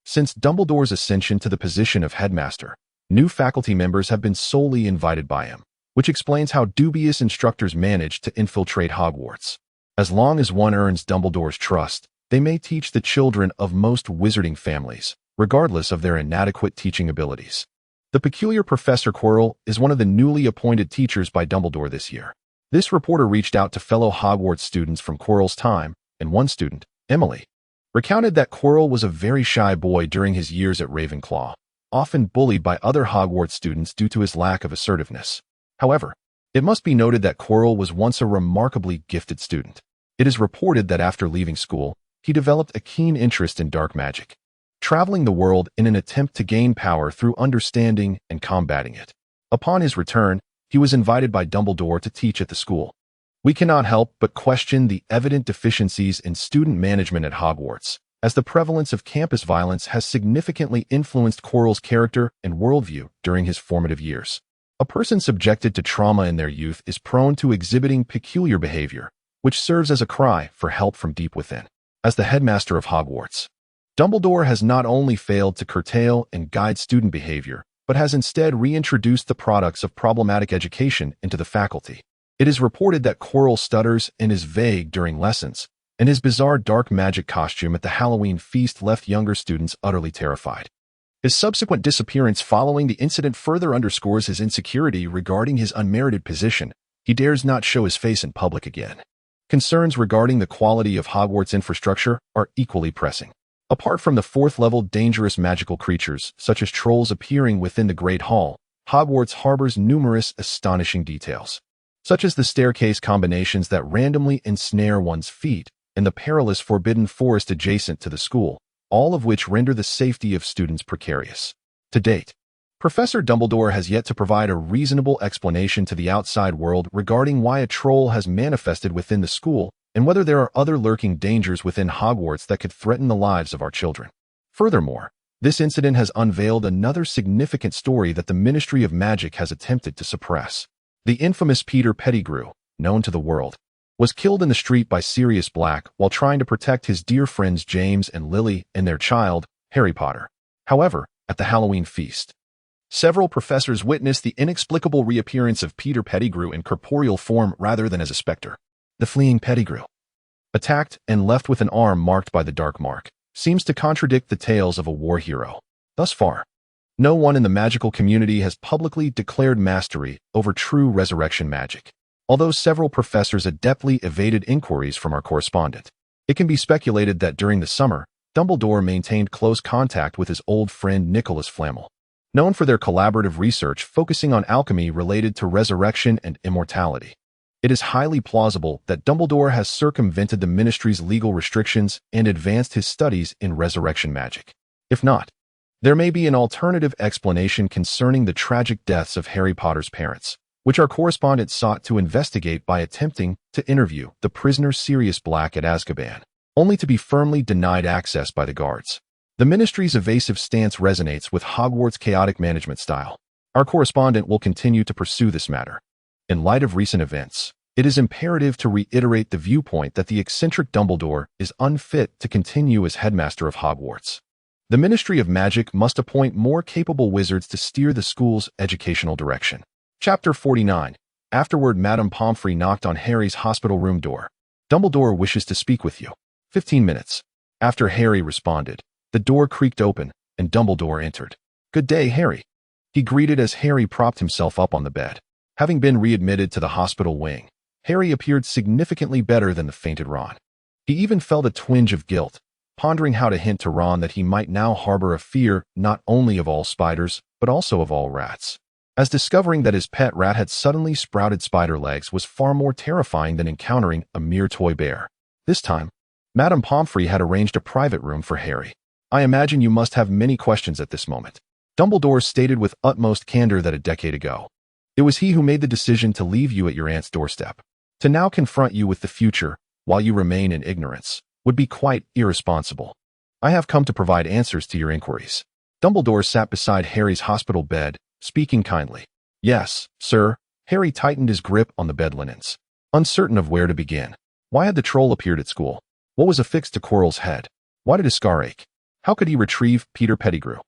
Since Dumbledore's ascension to the position of headmaster, new faculty members have been solely invited by him, which explains how dubious instructors manage to infiltrate Hogwarts. As long as one earns Dumbledore's trust, they may teach the children of most wizarding families, regardless of their inadequate teaching abilities. The peculiar Professor Quirrell is one of the newly appointed teachers by Dumbledore this year. This reporter reached out to fellow Hogwarts students from Quirrell's time, and one student, Emily, recounted that Quirrell was a very shy boy during his years at Ravenclaw, often bullied by other Hogwarts students due to his lack of assertiveness. However, it must be noted that Quirrell was once a remarkably gifted student. It is reported that after leaving school, he developed a keen interest in dark magic, traveling the world in an attempt to gain power through understanding and combating it. Upon his return, he was invited by Dumbledore to teach at the school. We cannot help but question the evident deficiencies in student management at Hogwarts, as the prevalence of campus violence has significantly influenced Quirrell's character and worldview during his formative years. A person subjected to trauma in their youth is prone to exhibiting peculiar behavior, which serves as a cry for help from deep within. As the headmaster of Hogwarts, Dumbledore has not only failed to curtail and guide student behavior, but has instead reintroduced the products of problematic education into the faculty. It is reported that Quirrell stutters and is vague during lessons, and his bizarre dark magic costume at the Halloween feast left younger students utterly terrified. His subsequent disappearance following the incident further underscores his insecurity regarding his unmerited position. He dares not show his face in public again. Concerns regarding the quality of Hogwarts infrastructure are equally pressing. Apart from the fourth-level dangerous magical creatures, such as trolls appearing within the Great Hall, Hogwarts harbors numerous astonishing details, such as the staircase combinations that randomly ensnare one's feet and the perilous forbidden forest adjacent to the school, all of which render the safety of students precarious. To date, Professor Dumbledore has yet to provide a reasonable explanation to the outside world regarding why a troll has manifested within the school and whether there are other lurking dangers within Hogwarts that could threaten the lives of our children. Furthermore, this incident has unveiled another significant story that the Ministry of Magic has attempted to suppress. The infamous Peter Pettigrew, known to the world, was killed in the street by Sirius Black while trying to protect his dear friends James and Lily and their child, Harry Potter. However, at the Halloween feast, several professors witnessed the inexplicable reappearance of Peter Pettigrew in corporeal form rather than as a specter. The fleeing Pettigrew, attacked and left with an arm marked by the dark mark, seems to contradict the tales of a war hero. Thus far, no one in the magical community has publicly declared mastery over true resurrection magic. Although several professors adeptly evaded inquiries from our correspondent, it can be speculated that during the summer, Dumbledore maintained close contact with his old friend Nicholas Flamel, known for their collaborative research focusing on alchemy related to resurrection and immortality. It is highly plausible that Dumbledore has circumvented the Ministry's legal restrictions and advanced his studies in resurrection magic. If not, there may be an alternative explanation concerning the tragic deaths of Harry Potter's parents, which our correspondent sought to investigate by attempting to interview the prisoner Sirius Black at Azkaban, only to be firmly denied access by the guards. The Ministry's evasive stance resonates with Hogwarts' chaotic management style. Our correspondent will continue to pursue this matter. In light of recent events, It is imperative to reiterate the viewpoint that the eccentric Dumbledore is unfit to continue as headmaster of Hogwarts. The Ministry of Magic must appoint more capable wizards to steer the school's educational direction. Chapter 49. Afterward, Madame Pomfrey knocked on Harry's hospital room door. Dumbledore wishes to speak with you. 15 minutes. After Harry responded, the door creaked open, and Dumbledore entered. Good day, Harry. He greeted as Harry propped himself up on the bed. Having been readmitted to the hospital wing, Harry appeared significantly better than the fainted Ron. He even felt a twinge of guilt, pondering how to hint to Ron that he might now harbor a fear not only of all spiders, but also of all rats, as discovering that his pet rat had suddenly sprouted spider legs was far more terrifying than encountering a mere toy bear. This time, Madame Pomfrey had arranged a private room for Harry. I imagine you must have many questions at this moment. Dumbledore stated with utmost candor that a decade ago, it was he who made the decision to leave you at your aunt's doorstep. To now confront you with the future, while you remain in ignorance, would be quite irresponsible. I have come to provide answers to your inquiries. Dumbledore sat beside Harry's hospital bed, speaking kindly. Yes, sir. Harry tightened his grip on the bed linens, uncertain of where to begin. Why had the troll appeared at school? What was affixed to Quirrell's head? Why did his scar ache? How could he retrieve Peter Pettigrew?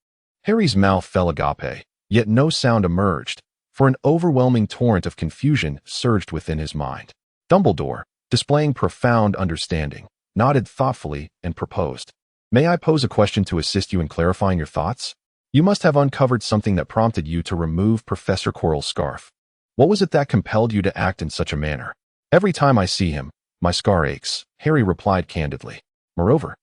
Harry's mouth fell agape, yet no sound emerged, for an overwhelming torrent of confusion surged within his mind. Dumbledore, displaying profound understanding, nodded thoughtfully and proposed. May I pose a question to assist you in clarifying your thoughts? You must have uncovered something that prompted you to remove Professor Quirrell's scarf. What was it that compelled you to act in such a manner? Every time I see him, my scar aches, Harry replied candidly. Moreover,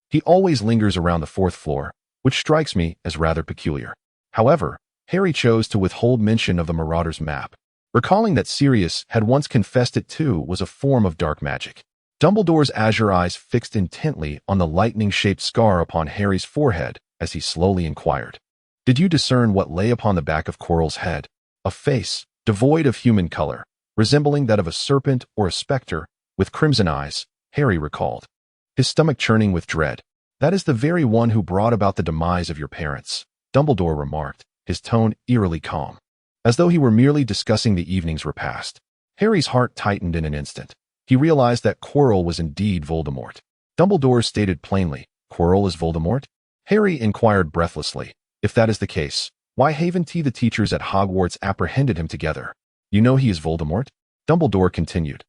he always lingers around the 4th floor, which strikes me as rather peculiar. However, Harry chose to withhold mention of the Marauder's map, recalling that Sirius had once confessed it too was a form of dark magic. Dumbledore's azure eyes fixed intently on the lightning-shaped scar upon Harry's forehead as he slowly inquired. Did you discern what lay upon the back of Quirrell's head? A face, devoid of human color, resembling that of a serpent or a specter, with crimson eyes, Harry recalled. His stomach churning with dread. That is the very one who brought about the demise of your parents, Dumbledore remarked, his tone eerily calm, as though he were merely discussing the evening's repast. Harry's heart tightened in an instant. He realized that Quirrell was indeed Voldemort. Dumbledore stated plainly, Quirrell is Voldemort? Harry inquired breathlessly, if that is the case, why haven't the teachers at Hogwarts apprehended him together? You know he is Voldemort? Dumbledore continued.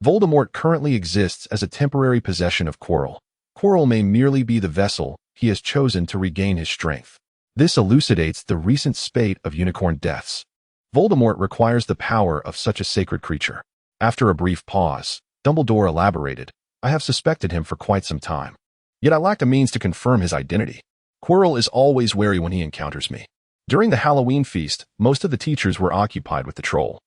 Voldemort currently exists as a temporary possession of Quirrell. Quirrell may merely be the vessel he has chosen to regain his strength. This elucidates the recent spate of unicorn deaths. Voldemort requires the power of such a sacred creature. After a brief pause, Dumbledore elaborated, I have suspected him for quite some time. Yet I lacked a means to confirm his identity. Quirrell is always wary when he encounters me. During the Halloween feast, most of the teachers were occupied with the troll,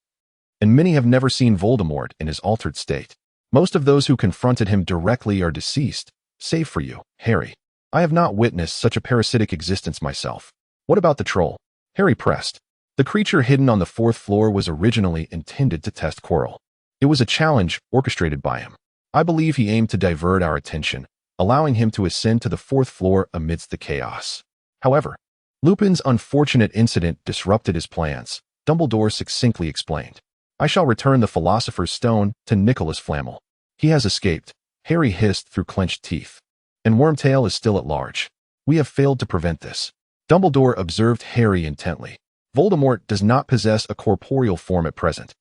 and many have never seen Voldemort in his altered state. Most of those who confronted him directly are deceased, save for you, Harry. I have not witnessed such a parasitic existence myself. What about the troll? Harry pressed. The creature hidden on the 4th floor was originally intended to test Quirrell. It was a challenge orchestrated by him. I believe he aimed to divert our attention, allowing him to ascend to the 4th floor amidst the chaos. However, Lupin's unfortunate incident disrupted his plans, Dumbledore succinctly explained. I shall return the Philosopher's Stone to Nicholas Flamel. He has escaped, Harry hissed through clenched teeth. And Wormtail is still at large. We have failed to prevent this. Dumbledore observed Harry intently. Voldemort does not possess a corporeal form at present.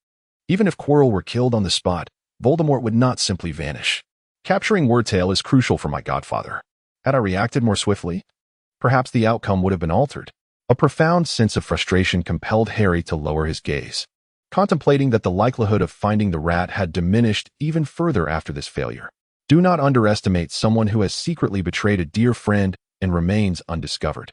Even if Quirrell were killed on the spot, Voldemort would not simply vanish. Capturing Wormtail is crucial for my Godfather. Had I reacted more swiftly, perhaps the outcome would have been altered. A profound sense of frustration compelled Harry to lower his gaze, contemplating that the likelihood of finding the rat had diminished even further after this failure. Do not underestimate someone who has secretly betrayed a dear friend and remains undiscovered.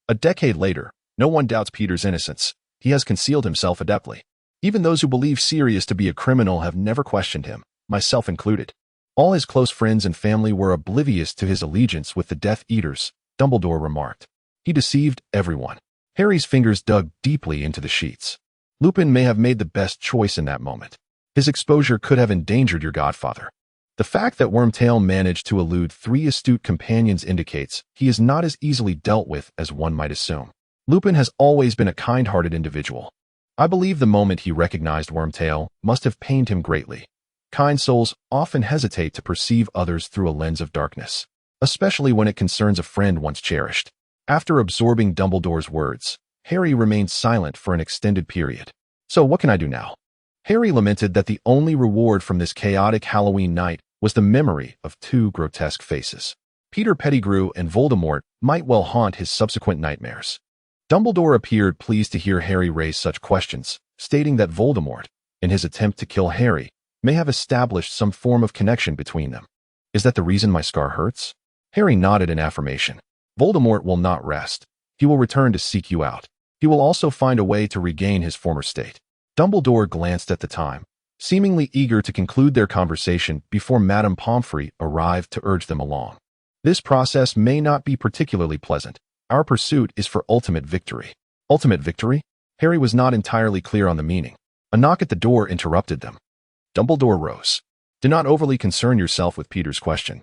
A decade later, no one doubts Peter's innocence. He has concealed himself adeptly. Even those who believe Sirius to be a criminal have never questioned him, myself included. All his close friends and family were oblivious to his allegiance with the Death Eaters, Dumbledore remarked. He deceived everyone. Harry's fingers dug deeply into the sheets. Lupin may have made the best choice in that moment. His exposure could have endangered your Godfather. The fact that Wormtail managed to elude 3 astute companions indicates he is not as easily dealt with as one might assume. Lupin has always been a kind-hearted individual. I believe the moment he recognized Wormtail must have pained him greatly. Kind souls often hesitate to perceive others through a lens of darkness, especially when it concerns a friend once cherished. After absorbing Dumbledore's words, Harry remained silent for an extended period. So what can I do now? Harry lamented that the only reward from this chaotic Halloween night was the memory of two grotesque faces. Peter Pettigrew and Voldemort might well haunt his subsequent nightmares. Dumbledore appeared pleased to hear Harry raise such questions, stating that Voldemort, in his attempt to kill Harry, may have established some form of connection between them. Is that the reason my scar hurts? Harry nodded in affirmation. Voldemort will not rest. He will return to seek you out. He will also find a way to regain his former state. Dumbledore glanced at the time, seemingly eager to conclude their conversation before Madame Pomfrey arrived to urge them along. This process may not be particularly pleasant. Our pursuit is for ultimate victory. Ultimate victory? Harry was not entirely clear on the meaning. A knock at the door interrupted them. Dumbledore rose. Do not overly concern yourself with Peter's question.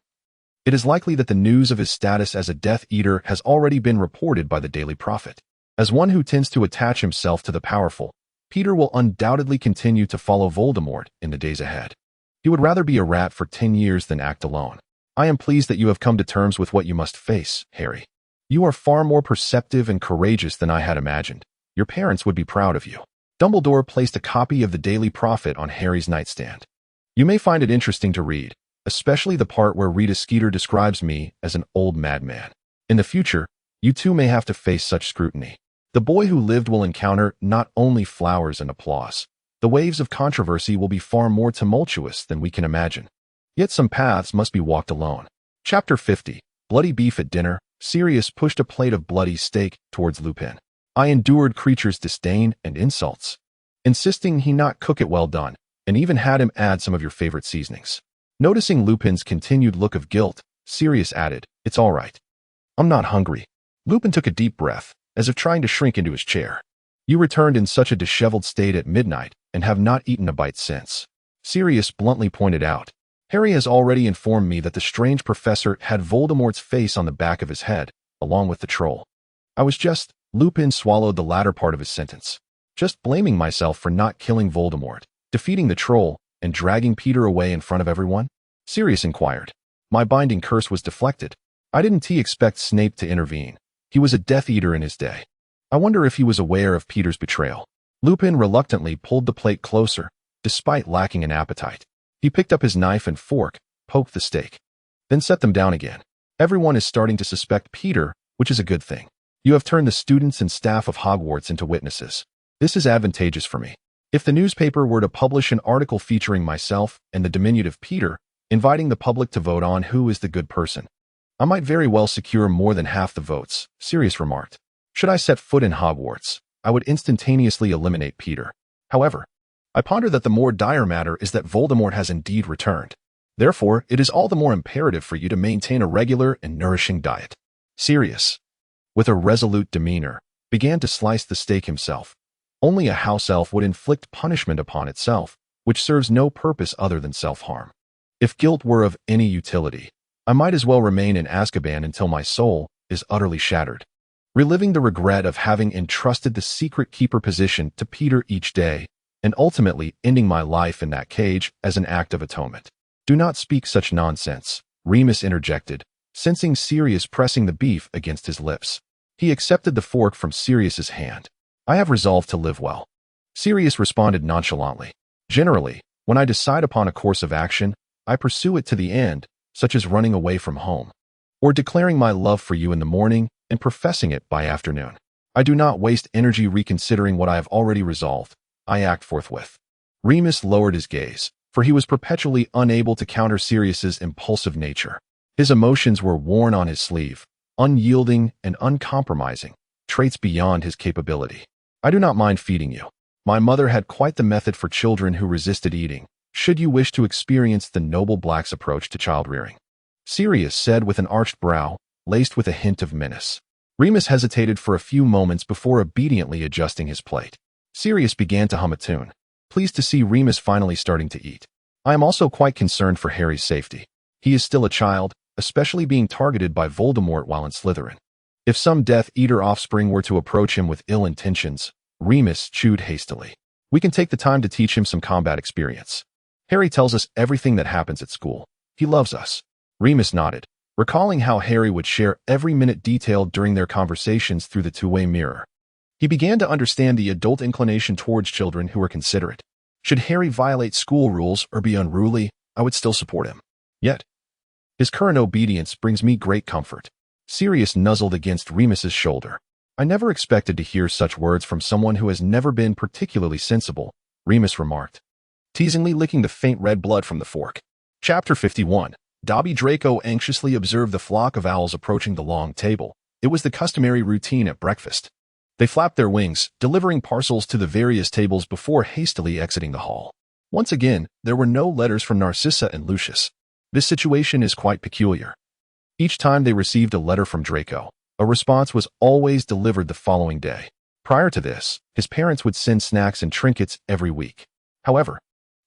It is likely that the news of his status as a Death Eater has already been reported by the Daily Prophet. As one who tends to attach himself to the powerful, Peter will undoubtedly continue to follow Voldemort in the days ahead. He would rather be a rat for 10 years than act alone. I am pleased that you have come to terms with what you must face, Harry. You are far more perceptive and courageous than I had imagined. Your parents would be proud of you. Dumbledore placed a copy of the Daily Prophet on Harry's nightstand. You may find it interesting to read, especially the part where Rita Skeeter describes me as an old madman. In the future, you too may have to face such scrutiny. The boy who lived will encounter not only flowers and applause. The waves of controversy will be far more tumultuous than we can imagine. Yet some paths must be walked alone. Chapter 50. Bloody Beef at Dinner. Sirius pushed a plate of bloody steak towards Lupin. I endured Creature's disdain and insults, insisting he not cook it well done, and even had him add some of your favorite seasonings. Noticing Lupin's continued look of guilt, Sirius added, It's all right. I'm not hungry. Lupin took a deep breath, as if trying to shrink into his chair. You returned in such a disheveled state at midnight, and have not eaten a bite since. Sirius bluntly pointed out. Harry has already informed me that the strange professor had Voldemort's face on the back of his head, along with the troll. Lupin swallowed the latter part of his sentence. Just blaming myself for not killing Voldemort, defeating the troll, and dragging Peter away in front of everyone? Sirius inquired. My binding curse was deflected. I didn't expect Snape to intervene. He was a Death Eater in his day. I wonder if he was aware of Peter's betrayal. Lupin reluctantly pulled the plate closer, despite lacking an appetite. He picked up his knife and fork, poked the steak, then set them down again. Everyone is starting to suspect Peter, which is a good thing. You have turned the students and staff of Hogwarts into witnesses. This is advantageous for me. If the newspaper were to publish an article featuring myself and the diminutive Peter, inviting the public to vote on who is the good person, I might very well secure more than half the votes, Sirius remarked. Should I set foot in Hogwarts, I would instantaneously eliminate Peter. However, I ponder that the more dire matter is that Voldemort has indeed returned. Therefore, it is all the more imperative for you to maintain a regular and nourishing diet. Sirius, with a resolute demeanor, began to slice the steak himself. Only a house elf would inflict punishment upon itself, which serves no purpose other than self-harm. If guilt were of any utility, I might as well remain in Azkaban until my soul is utterly shattered, reliving the regret of having entrusted the secret keeper position to Peter each day, and ultimately ending my life in that cage as an act of atonement. Do not speak such nonsense, Remus interjected, sensing Sirius pressing the beef against his lips. He accepted the fork from Sirius's hand. I have resolved to live well. Sirius responded nonchalantly. Generally, when I decide upon a course of action, I pursue it to the end, such as running away from home, or declaring my love for you in the morning and professing it by afternoon. I do not waste energy reconsidering what I have already resolved. I act forthwith. Remus lowered his gaze, for he was perpetually unable to counter Sirius's impulsive nature. His emotions were worn on his sleeve, unyielding and uncompromising, traits beyond his capability. I do not mind feeding you. My mother had quite the method for children who resisted eating, should you wish to experience the noble Black's approach to child-rearing. Sirius said with an arched brow, laced with a hint of menace. Remus hesitated for a few moments before obediently adjusting his plate. Sirius began to hum a tune, pleased to see Remus finally starting to eat. I am also quite concerned for Harry's safety. He is still a child, especially being targeted by Voldemort while in Slytherin. If some Death Eater offspring were to approach him with ill intentions, Remus chewed hastily. We can take the time to teach him some combat experience. Harry tells us everything that happens at school. He loves us. Remus nodded, recalling how Harry would share every minute detailed during their conversations through the two-way mirror. He began to understand the adult inclination towards children who were considerate. Should Harry violate school rules or be unruly, I would still support him. Yet, his current obedience brings me great comfort. Sirius nuzzled against Remus's shoulder. I never expected to hear such words from someone who has never been particularly sensible, Remus remarked, teasingly licking the faint red blood from the fork. Chapter 51. Dobby Draco anxiously observed the flock of owls approaching the long table. It was the customary routine at breakfast. They flapped their wings, delivering parcels to the various tables before hastily exiting the hall. Once again, there were no letters from Narcissa and Lucius. This situation is quite peculiar. Each time they received a letter from Draco, a response was always delivered the following day. Prior to this, his parents would send snacks and trinkets every week. However,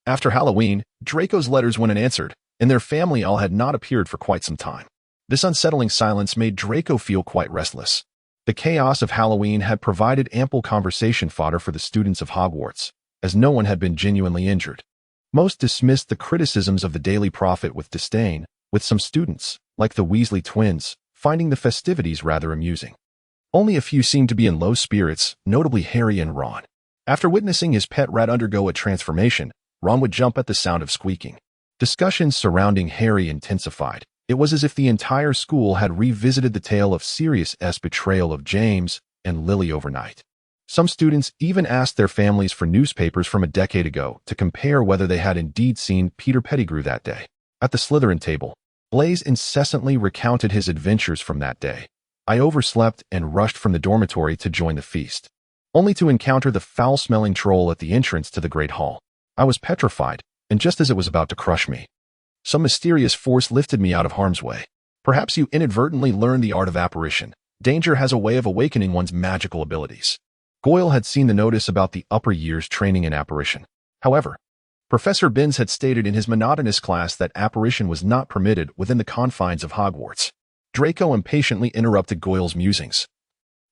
after Halloween, Draco's letters went unanswered, and their family all had not appeared for quite some time. This unsettling silence made Draco feel quite restless. The chaos of Halloween had provided ample conversation fodder for the students of Hogwarts, as no one had been genuinely injured. Most dismissed the criticisms of the Daily Prophet with disdain, with some students, like the Weasley twins, finding the festivities rather amusing. Only a few seemed to be in low spirits, notably Harry and Ron. After witnessing his pet rat undergo a transformation, Ron would jump at the sound of squeaking. Discussions surrounding Harry intensified. It was as if the entire school had revisited the tale of Sirius's betrayal of James and Lily overnight. Some students even asked their families for newspapers from a decade ago to compare whether they had indeed seen Peter Pettigrew that day. At the Slytherin table, Blaise incessantly recounted his adventures from that day. I overslept and rushed from the dormitory to join the feast, only to encounter the foul-smelling troll at the entrance to the Great Hall. I was petrified, and just as it was about to crush me, some mysterious force lifted me out of harm's way. Perhaps you inadvertently learned the art of apparition. Danger has a way of awakening one's magical abilities. Goyle had seen the notice about the upper years training in apparition. However, Professor Binns had stated in his monotonous class that apparition was not permitted within the confines of Hogwarts. Draco impatiently interrupted Goyle's musings,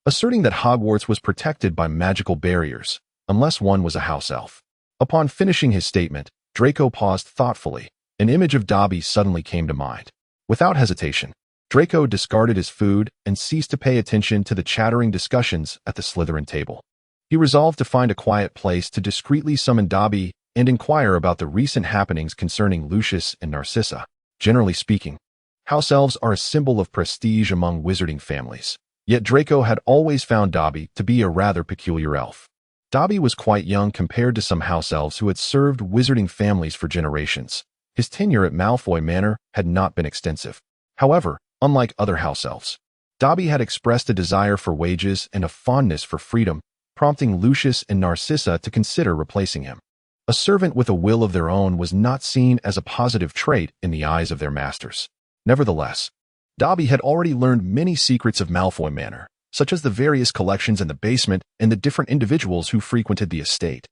asserting that Hogwarts was protected by magical barriers, unless one was a house elf. Upon finishing his statement, Draco paused thoughtfully. An image of Dobby suddenly came to mind. Without hesitation, Draco discarded his food and ceased to pay attention to the chattering discussions at the Slytherin table. He resolved to find a quiet place to discreetly summon Dobby and inquire about the recent happenings concerning Lucius and Narcissa. Generally speaking, house elves are a symbol of prestige among wizarding families. Yet Draco had always found Dobby to be a rather peculiar elf. Dobby was quite young compared to some house elves who had served wizarding families for generations. His tenure at Malfoy Manor had not been extensive. However, unlike other house elves, Dobby had expressed a desire for wages and a fondness for freedom, prompting Lucius and Narcissa to consider replacing him. A servant with a will of their own was not seen as a positive trait in the eyes of their masters. Nevertheless, Dobby had already learned many secrets of Malfoy Manor, such as the various collections in the basement and the different individuals who frequented the estate.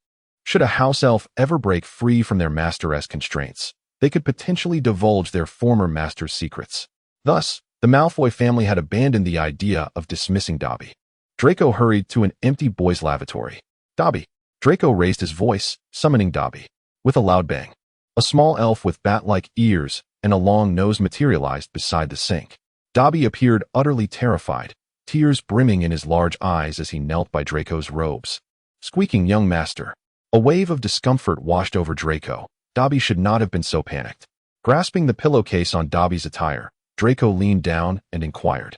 Should a house elf ever break free from their master's constraints, they could potentially divulge their former master's secrets. Thus, the Malfoy family had abandoned the idea of dismissing Dobby. Draco hurried to an empty boys' lavatory. Dobby. Draco raised his voice, summoning Dobby. With a loud bang, a small elf with bat-like ears and a long nose materialized beside the sink. Dobby appeared utterly terrified, tears brimming in his large eyes as he knelt by Draco's robes. Squeaking young master. A wave of discomfort washed over Draco. Dobby should not have been so panicked. Grasping the pillowcase on Dobby's attire, Draco leaned down and inquired,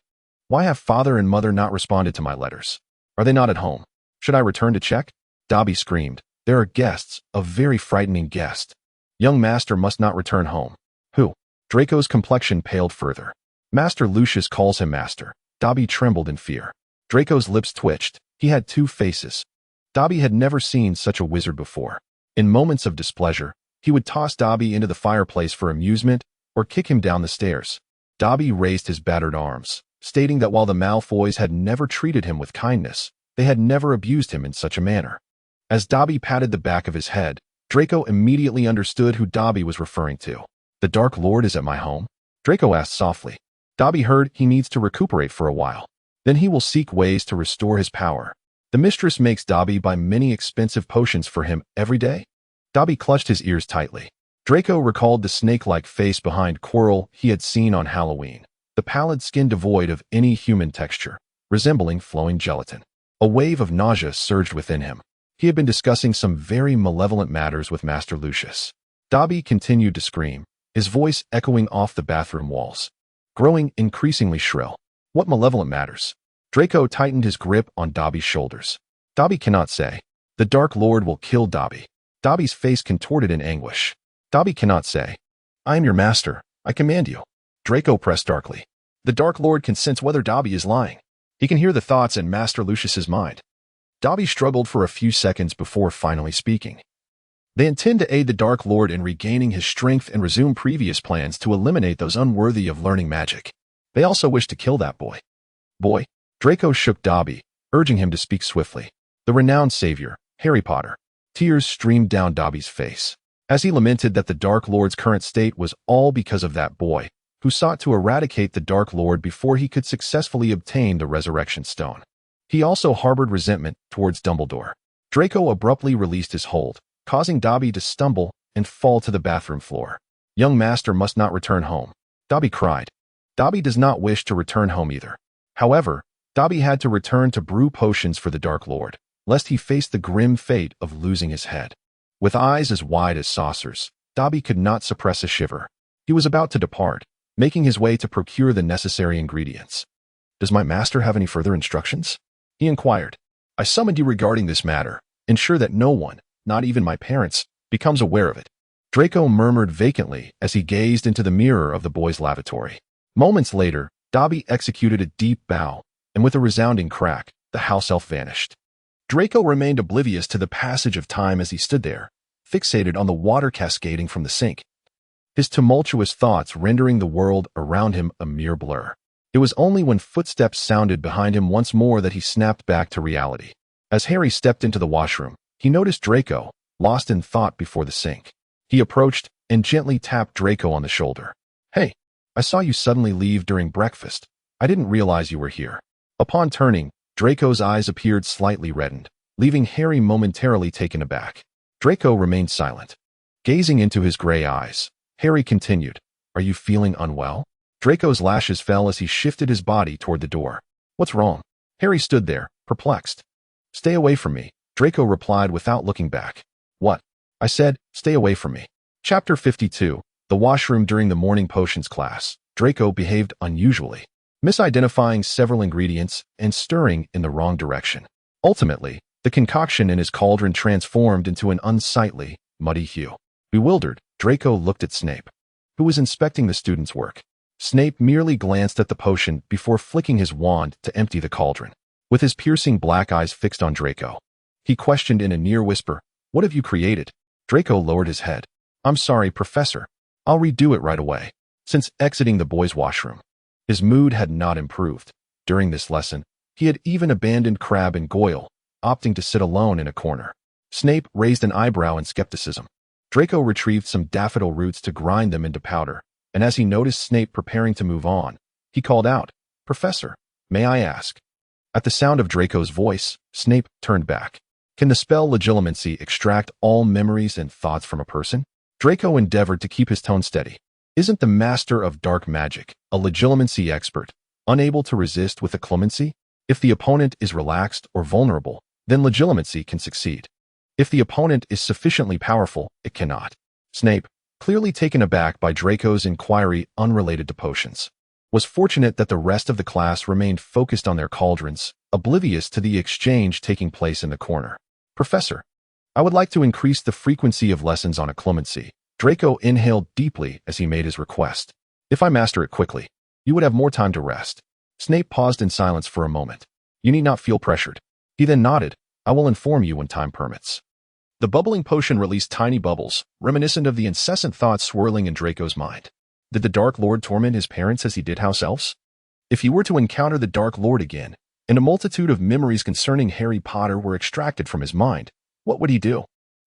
"Why have father and mother not responded to my letters? Are they not at home? Should I return to check?" Dobby screamed, "There are guests, a very frightening guest. Young master must not return home." "Who?" Draco's complexion paled further. "Master Lucius calls him master." Dobby trembled in fear. Draco's lips twitched. He had two faces. Dobby had never seen such a wizard before. In moments of displeasure, he would toss Dobby into the fireplace for amusement or kick him down the stairs. Dobby raised his battered arms, stating that while the Malfoys had never treated him with kindness, they had never abused him in such a manner. As Dobby patted the back of his head, Draco immediately understood who Dobby was referring to. "The Dark Lord is at my home?" Draco asked softly. Dobby heard he needs to recuperate for a while. Then he will seek ways to restore his power. The mistress makes Dobby buy many expensive potions for him every day? Dobby clutched his ears tightly. Draco recalled the snake-like face behind Quirrell he had seen on Halloween, the pallid skin devoid of any human texture, resembling flowing gelatin. A wave of nausea surged within him. He had been discussing some very malevolent matters with Master Lucius. Dobby continued to scream, his voice echoing off the bathroom walls, growing increasingly shrill. What malevolent matters? Draco tightened his grip on Dobby's shoulders. Dobby cannot say. The Dark Lord will kill Dobby. Dobby's face contorted in anguish. Dobby cannot say. I am your master. I command you. Draco pressed darkly. The Dark Lord can sense whether Dobby is lying. He can hear the thoughts in Master Lucius's mind. Dobby struggled for a few seconds before finally speaking. They intend to aid the Dark Lord in regaining his strength and resume previous plans to eliminate those unworthy of learning magic. They also wish to kill that boy. Boy? Draco shook Dobby, urging him to speak swiftly. The renowned savior, Harry Potter. Tears streamed down Dobby's face, as he lamented that the Dark Lord's current state was all because of that boy, who sought to eradicate the Dark Lord before he could successfully obtain the Resurrection Stone. He also harbored resentment towards Dumbledore. Draco abruptly released his hold, causing Dobby to stumble and fall to the bathroom floor. Young master must not return home. Dobby cried. Dobby does not wish to return home either. However, Dobby had to return to brew potions for the Dark Lord, lest he face the grim fate of losing his head. With eyes as wide as saucers, Dobby could not suppress a shiver. He was about to depart, making his way to procure the necessary ingredients. Does my master have any further instructions? He inquired. I summoned you regarding this matter. Ensure that no one, not even my parents, becomes aware of it. Draco murmured vacantly as he gazed into the mirror of the boy's lavatory. Moments later, Dobby executed a deep bow, and with a resounding crack, the house elf vanished. Draco remained oblivious to the passage of time as he stood there, fixated on the water cascading from the sink, his tumultuous thoughts rendering the world around him a mere blur. It was only when footsteps sounded behind him once more that he snapped back to reality. As Harry stepped into the washroom, he noticed Draco, lost in thought before the sink. He approached and gently tapped Draco on the shoulder. Hey, I saw you suddenly leave during breakfast. I didn't realize you were here. Upon turning, Draco's eyes appeared slightly reddened, leaving Harry momentarily taken aback. Draco remained silent. Gazing into his gray eyes, Harry continued, Are you feeling unwell? Draco's lashes fell as he shifted his body toward the door. What's wrong? Harry stood there, perplexed. Stay away from me, Draco replied without looking back. What? I said, stay away from me. Chapter 52, The Washroom During the Morning Potions Class. Draco behaved unusually, misidentifying several ingredients and stirring in the wrong direction. Ultimately, the concoction in his cauldron transformed into an unsightly, muddy hue. Bewildered, Draco looked at Snape, who was inspecting the student's work. Snape merely glanced at the potion before flicking his wand to empty the cauldron. With his piercing black eyes fixed on Draco, he questioned in a near whisper, What have you created? Draco lowered his head. I'm sorry, Professor. I'll redo it right away. Since exiting the boys' washroom, his mood had not improved. During this lesson, he had even abandoned Crabbe and Goyle, opting to sit alone in a corner. Snape raised an eyebrow in skepticism. Draco retrieved some daffodil roots to grind them into powder, and as he noticed Snape preparing to move on, he called out, Professor, may I ask? At the sound of Draco's voice, Snape turned back. Can the spell Legilimency extract all memories and thoughts from a person? Draco endeavored to keep his tone steady. Isn't the master of dark magic a Legilimency expert, unable to resist with a clemency? If the opponent is relaxed or vulnerable, then Legilimency can succeed. If the opponent is sufficiently powerful, it cannot. Snape, clearly taken aback by Draco's inquiry unrelated to potions, was fortunate that the rest of the class remained focused on their cauldrons, oblivious to the exchange taking place in the corner. Professor, I would like to increase the frequency of lessons on occlumency. Draco inhaled deeply as he made his request. If I master it quickly, you would have more time to rest. Snape paused in silence for a moment. You need not feel pressured. He then nodded. I will inform you when time permits. The bubbling potion released tiny bubbles, reminiscent of the incessant thoughts swirling in Draco's mind. Did the Dark Lord torment his parents as he did house elves? If he were to encounter the Dark Lord again, and a multitude of memories concerning Harry Potter were extracted from his mind, what would he do?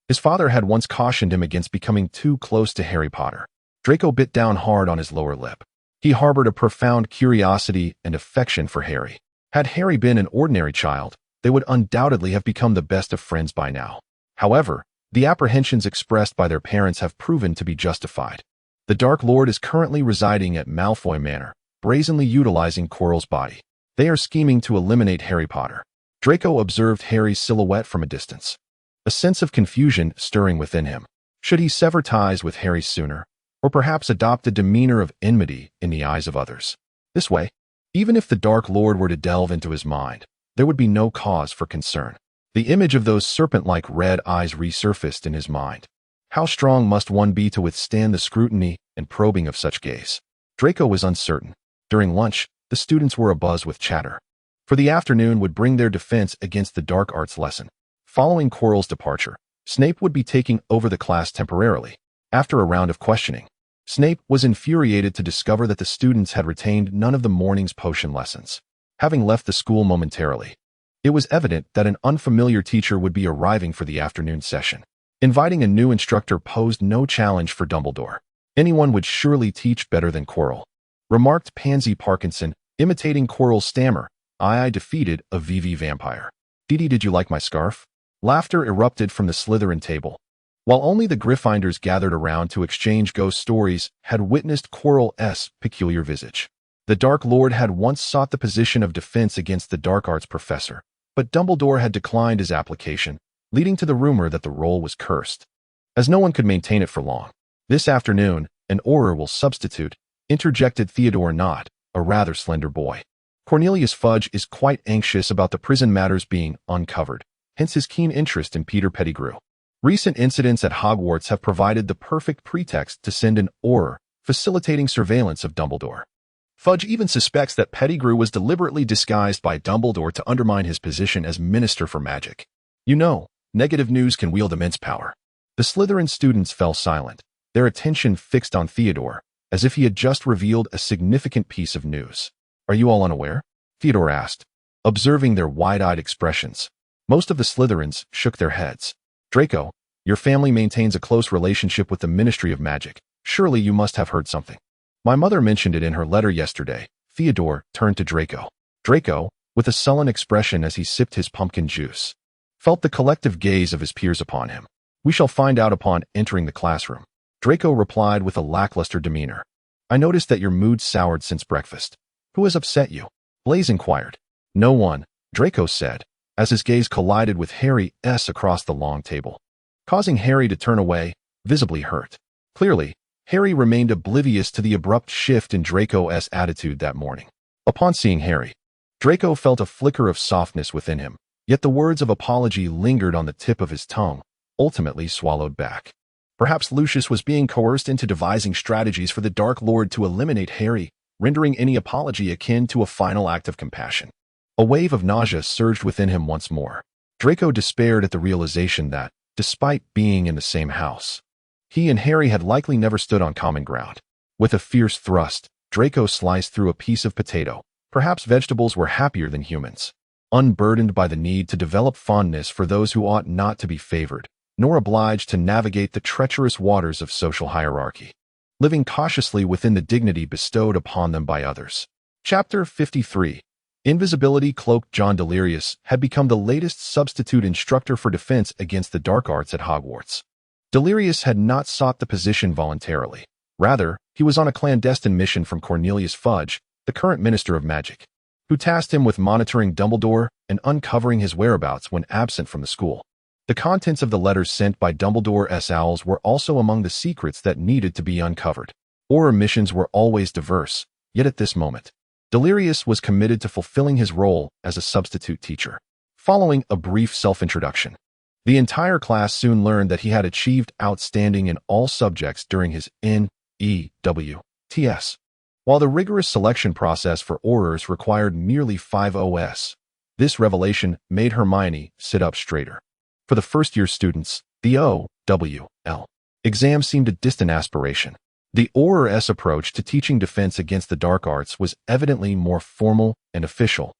His father had once cautioned him against becoming too close to Harry Potter. Draco bit down hard on his lower lip. He harbored a profound curiosity and affection for Harry. Had Harry been an ordinary child, they would undoubtedly have become the best of friends by now. However, the apprehensions expressed by their parents have proven to be justified. The Dark Lord is currently residing at Malfoy Manor, brazenly utilizing Quirrell's body. They are scheming to eliminate Harry Potter. Draco observed Harry's silhouette from a distance, a sense of confusion stirring within him. Should he sever ties with Harry sooner, or perhaps adopt a demeanor of enmity in the eyes of others? This way, even if the Dark Lord were to delve into his mind, there would be no cause for concern. The image of those serpent-like red eyes resurfaced in his mind. How strong must one be to withstand the scrutiny and probing of such gaze? Draco was uncertain. During lunch, the students were abuzz with chatter. For the afternoon would bring their defense against the dark arts lesson. Following Quirrell's departure, Snape would be taking over the class temporarily. After a round of questioning, Snape was infuriated to discover that the students had retained none of the morning's potion lessons. Having left the school momentarily, it was evident that an unfamiliar teacher would be arriving for the afternoon session. Inviting a new instructor posed no challenge for Dumbledore. Anyone would surely teach better than Quirrell, remarked Pansy Parkinson, imitating Quirrell's stammer. I defeated a VV vampire. Dee, did you like my scarf? Laughter erupted from the Slytherin table. While only the Gryffindors gathered around to exchange ghost stories had witnessed Quirrell's peculiar visage. The Dark Lord had once sought the position of defense against the dark arts professor, but Dumbledore had declined his application, leading to the rumor that the role was cursed. As no one could maintain it for long, this afternoon, an Auror will substitute, interjected Theodore Nott, a rather slender boy. Cornelius Fudge is quite anxious about the prison matters being uncovered, hence his keen interest in Peter Pettigrew. Recent incidents at Hogwarts have provided the perfect pretext to send an Auror, facilitating surveillance of Dumbledore. Fudge even suspects that Pettigrew was deliberately disguised by Dumbledore to undermine his position as Minister for Magic. You know, negative news can wield immense power. The Slytherin students fell silent, their attention fixed on Theodore, as if he had just revealed a significant piece of news. Are you all unaware? Theodore asked, observing their wide-eyed expressions. Most of the Slytherins shook their heads. Draco, your family maintains a close relationship with the Ministry of Magic. Surely you must have heard something. My mother mentioned it in her letter yesterday. Theodore turned to Draco. Draco, with a sullen expression as he sipped his pumpkin juice, felt the collective gaze of his peers upon him. We shall find out upon entering the classroom. Draco replied with a lackluster demeanor. I noticed that your mood soured since breakfast. Who has upset you? Blaise inquired. No one, Draco said, as his gaze collided with Harry's across the long table, causing Harry to turn away, visibly hurt. Clearly, Harry remained oblivious to the abrupt shift in Draco's attitude that morning. Upon seeing Harry, Draco felt a flicker of softness within him, yet the words of apology lingered on the tip of his tongue, ultimately swallowed back. Perhaps Lucius was being coerced into devising strategies for the Dark Lord to eliminate Harry, rendering any apology akin to a final act of compassion. A wave of nausea surged within him once more. Draco despaired at the realization that, despite being in the same house, he and Harry had likely never stood on common ground. With a fierce thrust, Draco sliced through a piece of potato. Perhaps vegetables were happier than humans, unburdened by the need to develop fondness for those who ought not to be favored, nor obliged to navigate the treacherous waters of social hierarchy, living cautiously within the dignity bestowed upon them by others. Chapter 53. Invisibility cloaked John Delirious had become the latest substitute instructor for defense against the dark arts at Hogwarts. Delirious had not sought the position voluntarily. Rather, he was on a clandestine mission from Cornelius Fudge, the current Minister of Magic, who tasked him with monitoring Dumbledore and uncovering his whereabouts when absent from the school. The contents of the letters sent by Dumbledore's owls were also among the secrets that needed to be uncovered. Auror missions were always diverse, yet at this moment, Delirious was committed to fulfilling his role as a substitute teacher. Following a brief self-introduction, the entire class soon learned that he had achieved outstanding in all subjects during his NEWTS. While the rigorous selection process for Aurors required merely 5 OS, this revelation made Hermione sit up straighter. For the first-year students, the OWL exam seemed a distant aspiration. The Auror's approach to teaching defense against the dark arts was evidently more formal and official,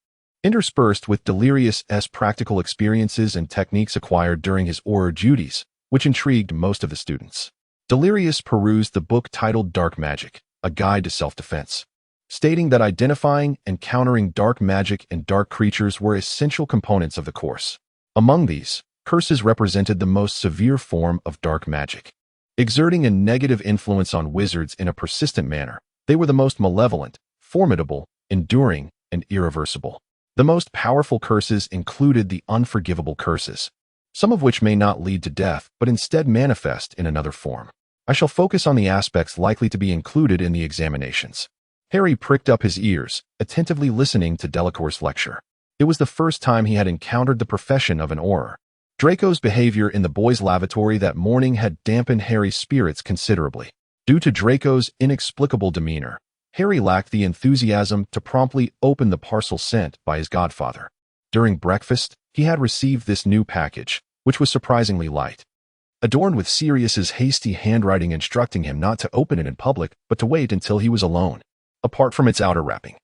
interspersed with Delirious's practical experiences and techniques acquired during his Auror duties, which intrigued most of the students. Delirious perused the book titled Dark Magic, A Guide to Self-Defense. stating that identifying and countering dark magic and dark creatures were essential components of the course. Among these, curses represented the most severe form of dark magic. Exerting a negative influence on wizards in a persistent manner, they were the most malevolent, formidable, enduring, and irreversible. The most powerful curses included the unforgivable curses, some of which may not lead to death but instead manifest in another form. I shall focus on the aspects likely to be included in the examinations. Harry pricked up his ears, attentively listening to Delacour's lecture. It was the first time he had encountered the profession of an Auror. Draco's behavior in the boys' lavatory that morning had dampened Harry's spirits considerably. Due to Draco's inexplicable demeanor, Harry lacked the enthusiasm to promptly open the parcel sent by his godfather. During breakfast, he had received this new package, which was surprisingly light, adorned with Sirius's hasty handwriting instructing him not to open it in public but to wait until he was alone. Apart from its outer wrapping,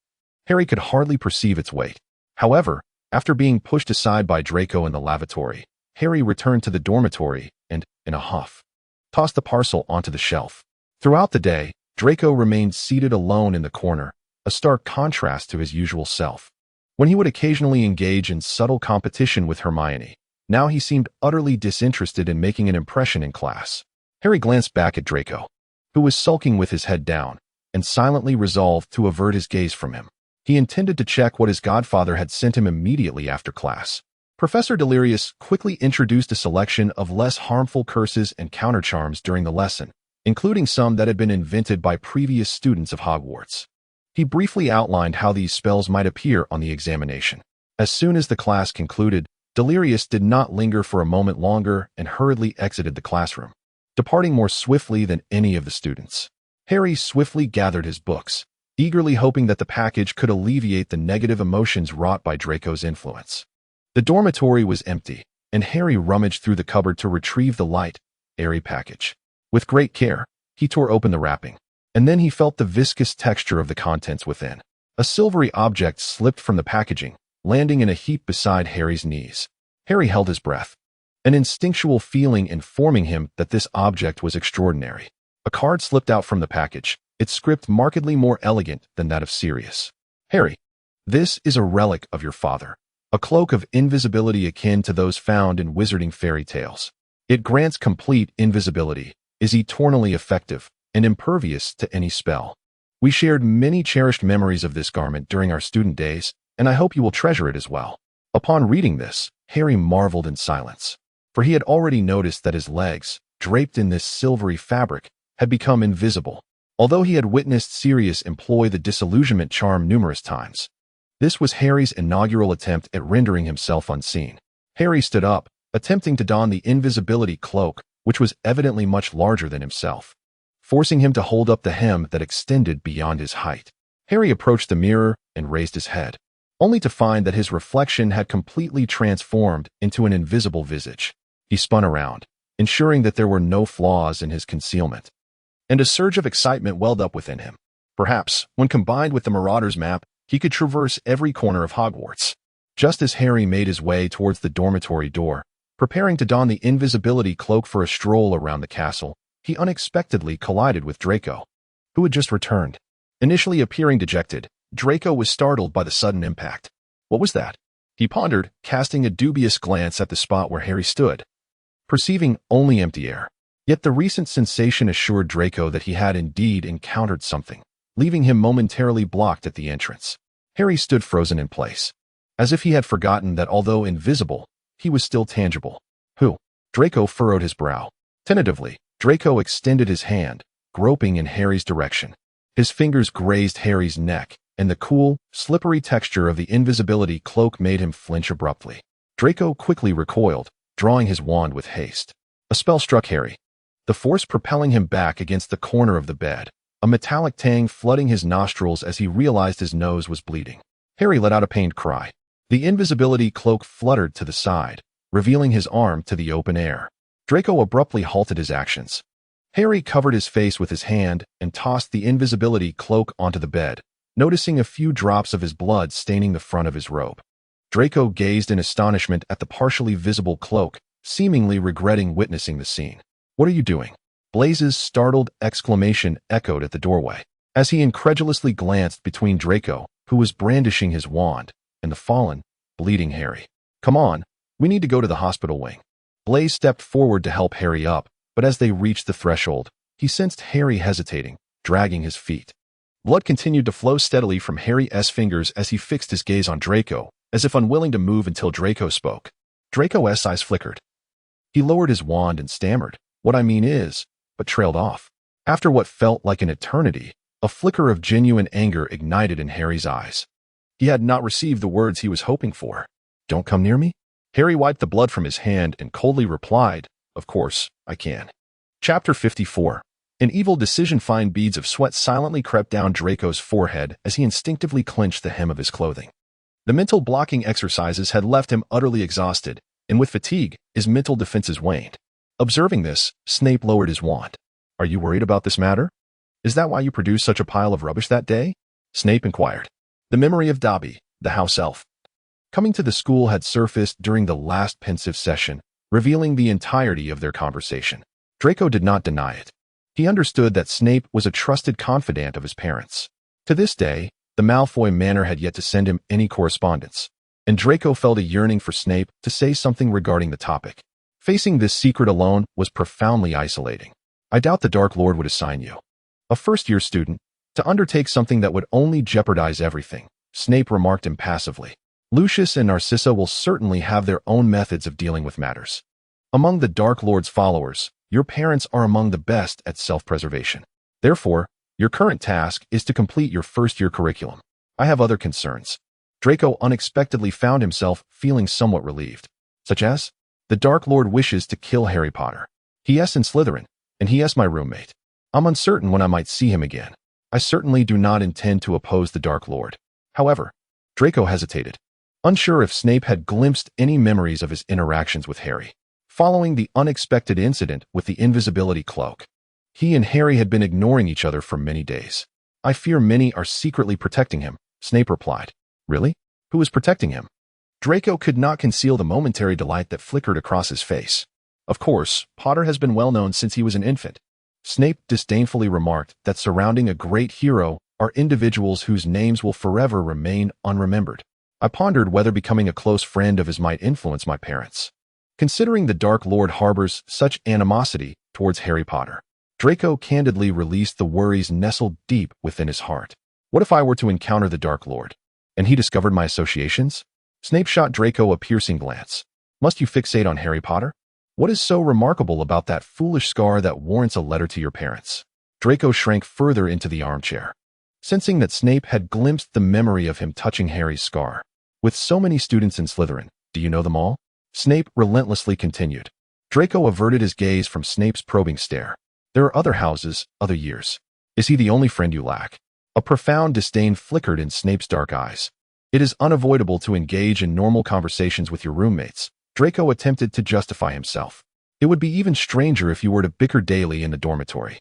Harry could hardly perceive its weight. However, after being pushed aside by Draco in the lavatory, Harry returned to the dormitory and, in a huff, tossed the parcel onto the shelf. Throughout the day, Draco remained seated alone in the corner, a stark contrast to his usual self. When he would occasionally engage in subtle competition with Hermione, now he seemed utterly disinterested in making an impression in class. Harry glanced back at Draco, who was sulking with his head down, and silently resolved to avert his gaze from him. He intended to check what his godfather had sent him immediately after class. Professor Delirious quickly introduced a selection of less harmful curses and countercharms during the lesson, including some that had been invented by previous students of Hogwarts. He briefly outlined how these spells might appear on the examination. As soon as the class concluded, Delirious did not linger for a moment longer and hurriedly exited the classroom, departing more swiftly than any of the students. Harry swiftly gathered his books, eagerly hoping that the package could alleviate the negative emotions wrought by Draco's influence. The dormitory was empty, and Harry rummaged through the cupboard to retrieve the light, airy package. With great care, he tore open the wrapping, and then he felt the viscous texture of the contents within. A silvery object slipped from the packaging, landing in a heap beside Harry's knees. Harry held his breath, an instinctual feeling informing him that this object was extraordinary. A card slipped out from the package, its script markedly more elegant than that of Sirius. Harry, this is a relic of your father, a cloak of invisibility akin to those found in wizarding fairy tales. It grants complete invisibility, is eternally effective, and impervious to any spell. We shared many cherished memories of this garment during our student days, and I hope you will treasure it as well. Upon reading this, Harry marveled in silence, for he had already noticed that his legs, draped in this silvery fabric, had become invisible. Although he had witnessed Sirius employ the disillusionment charm numerous times, this was Harry's inaugural attempt at rendering himself unseen. Harry stood up, attempting to don the invisibility cloak, which was evidently much larger than himself, forcing him to hold up the hem that extended beyond his height. Harry approached the mirror and raised his head, only to find that his reflection had completely transformed into an invisible visage. He spun around, ensuring that there were no flaws in his concealment, and a surge of excitement welled up within him. Perhaps, when combined with the Marauder's map, he could traverse every corner of Hogwarts. Just as Harry made his way towards the dormitory door, preparing to don the invisibility cloak for a stroll around the castle, he unexpectedly collided with Draco, who had just returned. Initially appearing dejected, Draco was startled by the sudden impact. What was that? He pondered, casting a dubious glance at the spot where Harry stood, perceiving only empty air. Yet the recent sensation assured Draco that he had indeed encountered something, leaving him momentarily blocked at the entrance. Harry stood frozen in place, as if he had forgotten that although invisible, he was still tangible. Who? Draco furrowed his brow. Tentatively, Draco extended his hand, groping in Harry's direction. His fingers grazed Harry's neck, and the cool, slippery texture of the invisibility cloak made him flinch abruptly. Draco quickly recoiled, drawing his wand with haste. A spell struck Harry, the force propelling him back against the corner of the bed, a metallic tang flooding his nostrils as he realized his nose was bleeding. Harry let out a pained cry. The invisibility cloak fluttered to the side, revealing his arm to the open air. Draco abruptly halted his actions. Harry covered his face with his hand and tossed the invisibility cloak onto the bed, noticing a few drops of his blood staining the front of his robe. Draco gazed in astonishment at the partially visible cloak, seemingly regretting witnessing the scene. "What are you doing?" Blaze's startled exclamation echoed at the doorway. As he incredulously glanced between Draco, who was brandishing his wand, and the fallen, bleeding Harry. "Come on, we need to go to the hospital wing." Blaise stepped forward to help Harry up, but as they reached the threshold, he sensed Harry hesitating, dragging his feet. Blood continued to flow steadily from Harry's fingers as he fixed his gaze on Draco, as if unwilling to move until Draco spoke. Draco's eyes flickered. He lowered his wand and stammered, "What I mean is," but trailed off. After what felt like an eternity, a flicker of genuine anger ignited in Harry's eyes. He had not received the words he was hoping for. "Don't come near me?" Harry wiped the blood from his hand and coldly replied, "Of course, I can." Chapter 54. An evil decision. Fine beads of sweat silently crept down Draco's forehead as he instinctively clenched the hem of his clothing. The mental blocking exercises had left him utterly exhausted, and with fatigue, his mental defenses waned. Observing this, Snape lowered his wand. "Are you worried about this matter? Is that why you produced such a pile of rubbish that day?" Snape inquired. The memory of Dobby, the house elf, coming to the school had surfaced during the last pensive session, revealing the entirety of their conversation. Draco did not deny it. He understood that Snape was a trusted confidant of his parents. To this day, the Malfoy manor had yet to send him any correspondence, and Draco felt a yearning for Snape to say something regarding the topic. Facing this secret alone was profoundly isolating. "I doubt the Dark Lord would assign you, a first-year student, to undertake something that would only jeopardize everything," Snape remarked impassively. "Lucius and Narcissa will certainly have their own methods of dealing with matters. Among the Dark Lord's followers, your parents are among the best at self-preservation. Therefore, your current task is to complete your first-year curriculum. I have other concerns." Draco unexpectedly found himself feeling somewhat relieved. "Such as? The Dark Lord wishes to kill Harry Potter. He.S. in Slytherin, and he.S. my roommate. I'm uncertain when I might see him again. I certainly do not intend to oppose the Dark Lord. However," Draco hesitated, unsure if Snape had glimpsed any memories of his interactions with Harry. Following the unexpected incident with the invisibility cloak, he and Harry had been ignoring each other for many days. "I fear many are secretly protecting him," Snape replied. "Really? Who is protecting him?" Draco could not conceal the momentary delight that flickered across his face. "Of course, Potter has been well known since he was an infant." Snape disdainfully remarked that surrounding a great hero are individuals whose names will forever remain unremembered. "I pondered whether becoming a close friend of his might influence my parents, considering the Dark Lord harbors such animosity towards Harry Potter." Draco candidly released the worries nestled deep within his heart. "What if I were to encounter the Dark Lord, and he discovered my associations?" Snape shot Draco a piercing glance. "Must you fixate on Harry Potter? What is so remarkable about that foolish scar that warrants a letter to your parents?" Draco shrank further into the armchair, sensing that Snape had glimpsed the memory of him touching Harry's scar. "With so many students in Slytherin, do you know them all?" Snape relentlessly continued. Draco averted his gaze from Snape's probing stare. "There are other houses, other years. Is he the only friend you lack?" A profound disdain flickered in Snape's dark eyes. "It is unavoidable to engage in normal conversations with your roommates," Draco attempted to justify himself. "It would be even stranger if you were to bicker daily in the dormitory.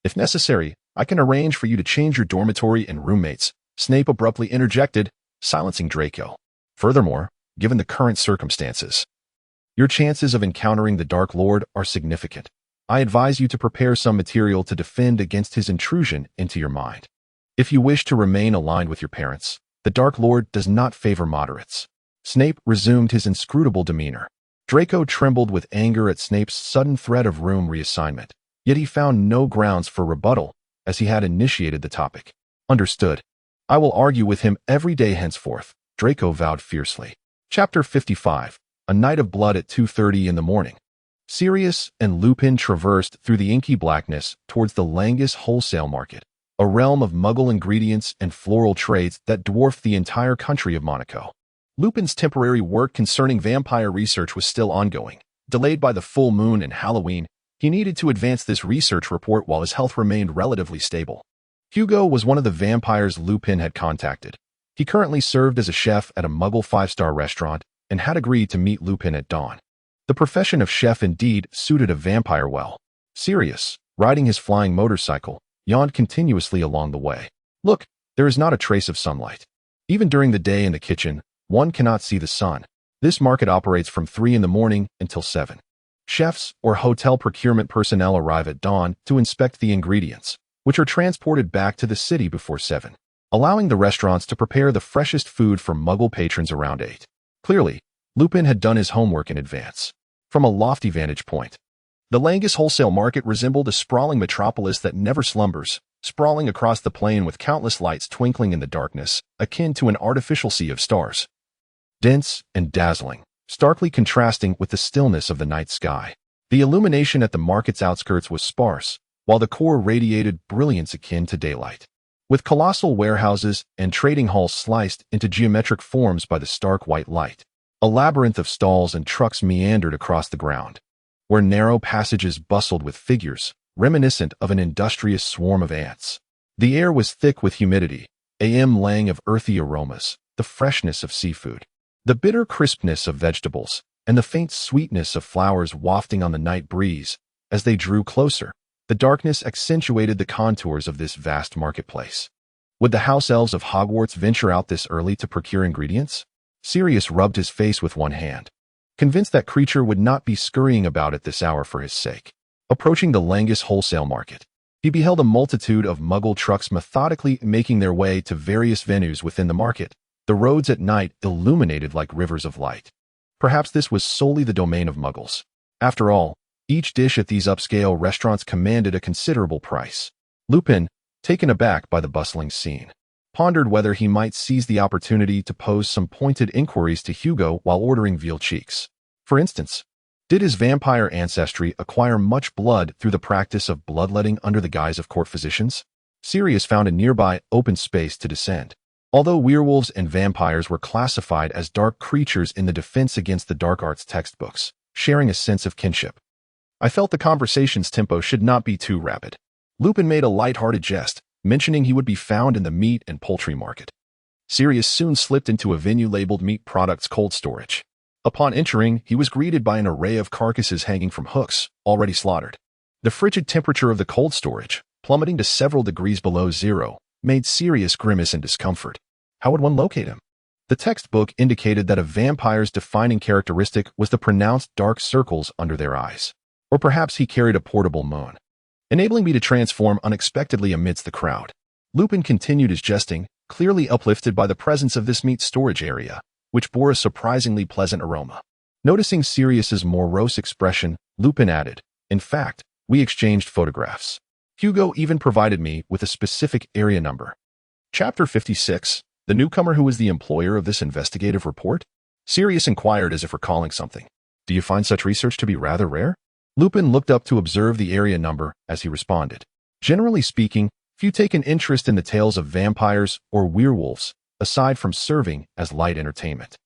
If necessary, I can arrange for you to change your dormitory and roommates," Snape abruptly interjected, silencing Draco. "Furthermore, given the current circumstances, your chances of encountering the Dark Lord are significant. I advise you to prepare some material to defend against his intrusion into your mind. If you wish to remain aligned with your parents, the Dark Lord does not favor moderates." Snape resumed his inscrutable demeanor. Draco trembled with anger at Snape's sudden threat of room reassignment, yet he found no grounds for rebuttal, as he had initiated the topic. "Understood. I will argue with him every day henceforth," Draco vowed fiercely. Chapter 55. A Night of Blood. At 2:30 in the morning, Sirius and Lupin traversed through the inky blackness towards the Langus wholesale market, a realm of muggle ingredients and floral trades that dwarfed the entire country of Monaco. Lupin's temporary work concerning vampire research was still ongoing. Delayed by the full moon and Halloween, he needed to advance this research report while his health remained relatively stable. Hugo was one of the vampires Lupin had contacted. He currently served as a chef at a muggle 5-star restaurant and had agreed to meet Lupin at dawn. The profession of chef indeed suited a vampire well. Sirius, riding his flying motorcycle, yawned continuously along the way. "Look, there is not a trace of sunlight. Even during the day in the kitchen, one cannot see the sun. This market operates from 3 in the morning until 7. Chefs or hotel procurement personnel arrive at dawn to inspect the ingredients, which are transported back to the city before 7, allowing the restaurants to prepare the freshest food for Muggle patrons around 8. Clearly, Lupin had done his homework in advance. From a lofty vantage point, the Langus wholesale market resembled a sprawling metropolis that never slumbers, sprawling across the plain with countless lights twinkling in the darkness, akin to an artificial sea of stars. Dense and dazzling, starkly contrasting with the stillness of the night sky. The illumination at the market's outskirts was sparse, while the core radiated brilliance akin to daylight. With colossal warehouses and trading halls sliced into geometric forms by the stark white light, a labyrinth of stalls and trucks meandered across the ground, where narrow passages bustled with figures, reminiscent of an industrious swarm of ants. The air was thick with humidity, a lang of earthy aromas, the freshness of seafood, the bitter crispness of vegetables, and the faint sweetness of flowers wafting on the night breeze. As they drew closer, the darkness accentuated the contours of this vast marketplace. Would the house elves of Hogwarts venture out this early to procure ingredients? Sirius rubbed his face with one hand, convinced that creature would not be scurrying about at this hour for his sake. Approaching the Langus wholesale market, he beheld a multitude of Muggle trucks methodically making their way to various venues within the market, the roads at night illuminated like rivers of light. Perhaps this was solely the domain of Muggles. After all, each dish at these upscale restaurants commanded a considerable price. Lupin, taken aback by the bustling scene, pondered whether he might seize the opportunity to pose some pointed inquiries to Hugo while ordering veal cheeks. For instance, did his vampire ancestry acquire much blood through the practice of bloodletting under the guise of court physicians? Sirius found a nearby open space to descend. Although werewolves and vampires were classified as dark creatures in the Defense Against the Dark Arts textbooks, sharing a sense of kinship, I felt the conversation's tempo should not be too rapid. Lupin made a light-hearted jest, mentioning he would be found in the meat and poultry market. Sirius soon slipped into a venue labeled Meat Products Cold Storage. Upon entering, he was greeted by an array of carcasses hanging from hooks, already slaughtered. The frigid temperature of the cold storage, plummeting to several degrees below zero, made Sirius grimace in discomfort. How would one locate him? The textbook indicated that a vampire's defining characteristic was the pronounced dark circles under their eyes. Or perhaps he carried a portable moon, enabling me to transform unexpectedly amidst the crowd. Lupin continued his jesting, clearly uplifted by the presence of this meat storage area, which bore a surprisingly pleasant aroma. Noticing Sirius's morose expression, Lupin added, "In fact, we exchanged photographs. Hugo even provided me with a specific area number." Chapter 56. The newcomer who was the employer of this investigative report? Sirius inquired as if recalling something. "Do you find such research to be rather rare?" Lupin looked up to observe the area number as he responded. "Generally speaking, few take an interest in the tales of vampires or werewolves, aside from serving as light entertainment.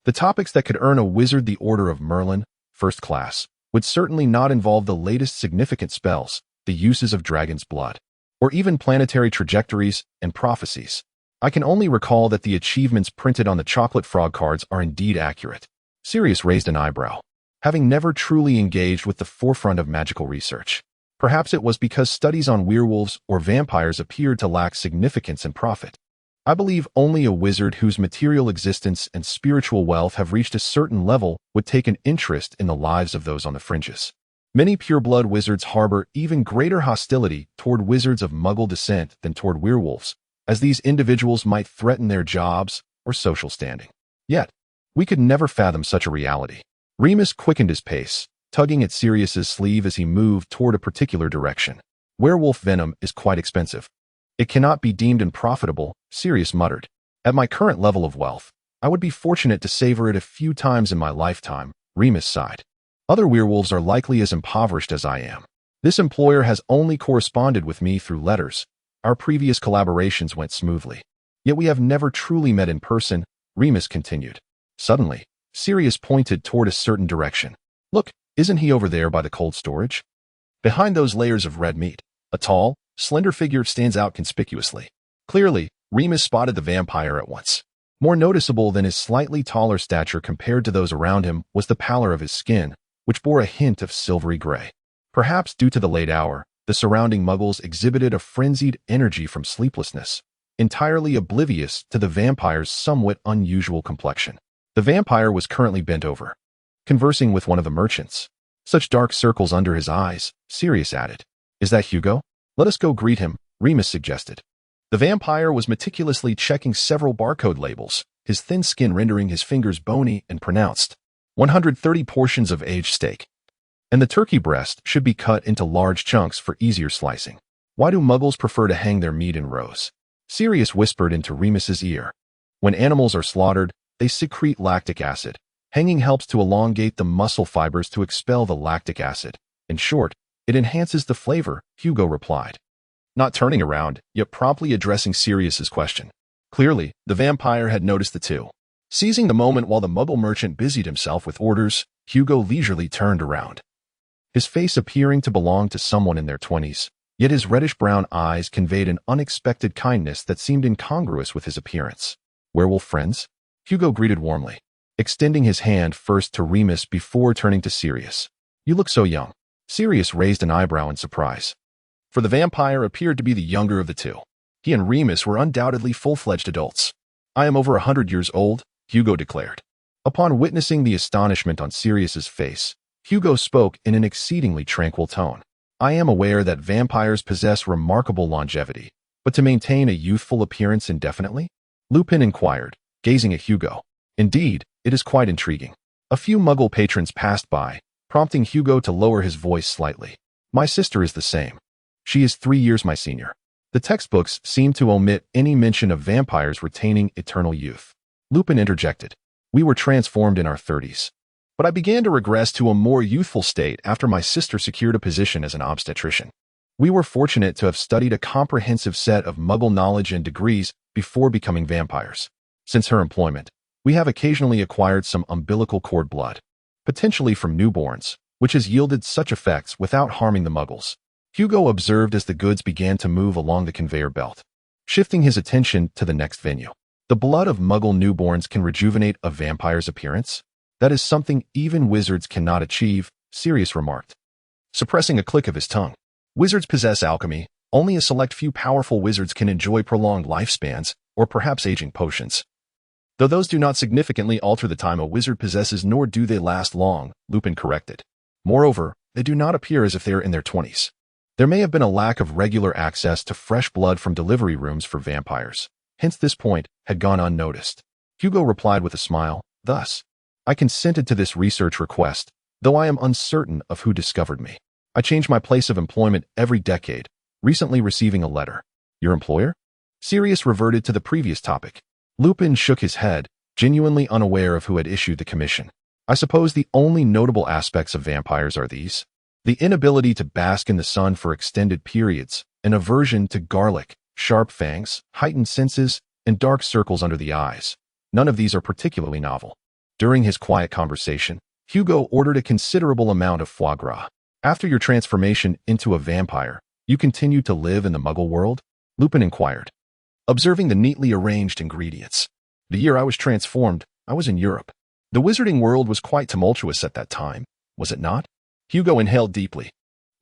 The topics that could earn a wizard the Order of Merlin, first class, would certainly not involve the latest significant spells, the uses of dragon's blood, or even planetary trajectories and prophecies. I can only recall that the achievements printed on the chocolate frog cards are indeed accurate." Sirius raised an eyebrow, having never truly engaged with the forefront of magical research. Perhaps it was because studies on werewolves or vampires appeared to lack significance and profit. "I believe only a wizard whose material existence and spiritual wealth have reached a certain level would take an interest in the lives of those on the fringes. Many pureblood wizards harbor even greater hostility toward wizards of Muggle descent than toward werewolves, as these individuals might threaten their jobs or social standing. Yet, we could never fathom such a reality." Remus quickened his pace, tugging at Sirius's sleeve as he moved toward a particular direction. "Werewolf venom is quite expensive. It cannot be deemed unprofitable," Sirius muttered. "At my current level of wealth, I would be fortunate to savor it a few times in my lifetime," Remus sighed. "Other werewolves are likely as impoverished as I am. This employer has only corresponded with me through letters. Our previous collaborations went smoothly. Yet we have never truly met in person," Remus continued. Suddenly, Sirius pointed toward a certain direction. "Look, isn't he over there by the cold storage? Behind those layers of red meat, a tall, slender figure stands out conspicuously." Clearly, Remus spotted the vampire at once. More noticeable than his slightly taller stature compared to those around him was the pallor of his skin, which bore a hint of silvery gray. Perhaps due to the late hour, the surrounding Muggles exhibited a frenzied energy from sleeplessness, entirely oblivious to the vampire's somewhat unusual complexion. The vampire was currently bent over, conversing with one of the merchants. Such dark circles under his eyes, Sirius added. "Is that Hugo? Let us go greet him," Remus suggested. The vampire was meticulously checking several barcode labels, his thin skin rendering his fingers bony and pronounced. 130 portions of aged steak. And the turkey breast should be cut into large chunks for easier slicing. Why do muggles prefer to hang their meat in rows? Sirius whispered into Remus's ear. When animals are slaughtered, they secrete lactic acid. Hanging helps to elongate the muscle fibers to expel the lactic acid. In short, it enhances the flavor, Hugo replied, not turning around, yet promptly addressing Sirius's question. Clearly, the vampire had noticed the two. Seizing the moment while the muggle merchant busied himself with orders, Hugo leisurely turned around. His face appearing to belong to someone in their 20s, yet his reddish-brown eyes conveyed an unexpected kindness that seemed incongruous with his appearance. Werewolf friends? Hugo greeted warmly, extending his hand first to Remus before turning to Sirius. You look so young. Sirius raised an eyebrow in surprise. For the vampire appeared to be the younger of the two. He and Remus were undoubtedly full-fledged adults. I am over 100 years old, Hugo declared. Upon witnessing the astonishment on Sirius's face, Hugo spoke in an exceedingly tranquil tone. I am aware that vampires possess remarkable longevity, but to maintain a youthful appearance indefinitely? Lupin inquired, gazing at Hugo. Indeed, it is quite intriguing. A few muggle patrons passed by, prompting Hugo to lower his voice slightly. My sister is the same. She is 3 years my senior. The textbooks seem to omit any mention of vampires retaining eternal youth. Lupin interjected. We were transformed in our 30s. But I began to regress to a more youthful state after my sister secured a position as an obstetrician. We were fortunate to have studied a comprehensive set of muggle knowledge and degrees before becoming vampires. Since her employment, we have occasionally acquired some umbilical cord blood, potentially from newborns, which has yielded such effects without harming the muggles. Hugo observed as the goods began to move along the conveyor belt, shifting his attention to the next venue. The blood of muggle newborns can rejuvenate a vampire's appearance? That is something even wizards cannot achieve, Sirius remarked, suppressing a click of his tongue. Wizards possess alchemy. Only a select few powerful wizards can enjoy prolonged lifespans, or perhaps aging potions. Though those do not significantly alter the time a wizard possesses, nor do they last long, Lupin corrected. Moreover, they do not appear as if they are in their 20s. There may have been a lack of regular access to fresh blood from delivery rooms for vampires. Hence this point had gone unnoticed. Hugo replied with a smile, thus, I consented to this research request, though I am uncertain of who discovered me. I change my place of employment every decade, recently receiving a letter. Your employer? Sirius reverted to the previous topic. Lupin shook his head, genuinely unaware of who had issued the commission. I suppose the only notable aspects of vampires are these. The inability to bask in the sun for extended periods, an aversion to garlic, sharp fangs, heightened senses, and dark circles under the eyes. None of these are particularly novel. During his quiet conversation, Hugo ordered a considerable amount of foie gras. After your transformation into a vampire, you continue to live in the muggle world? Lupin inquired, observing the neatly arranged ingredients. The year I was transformed, I was in Europe. The wizarding world was quite tumultuous at that time, was it not? Hugo inhaled deeply.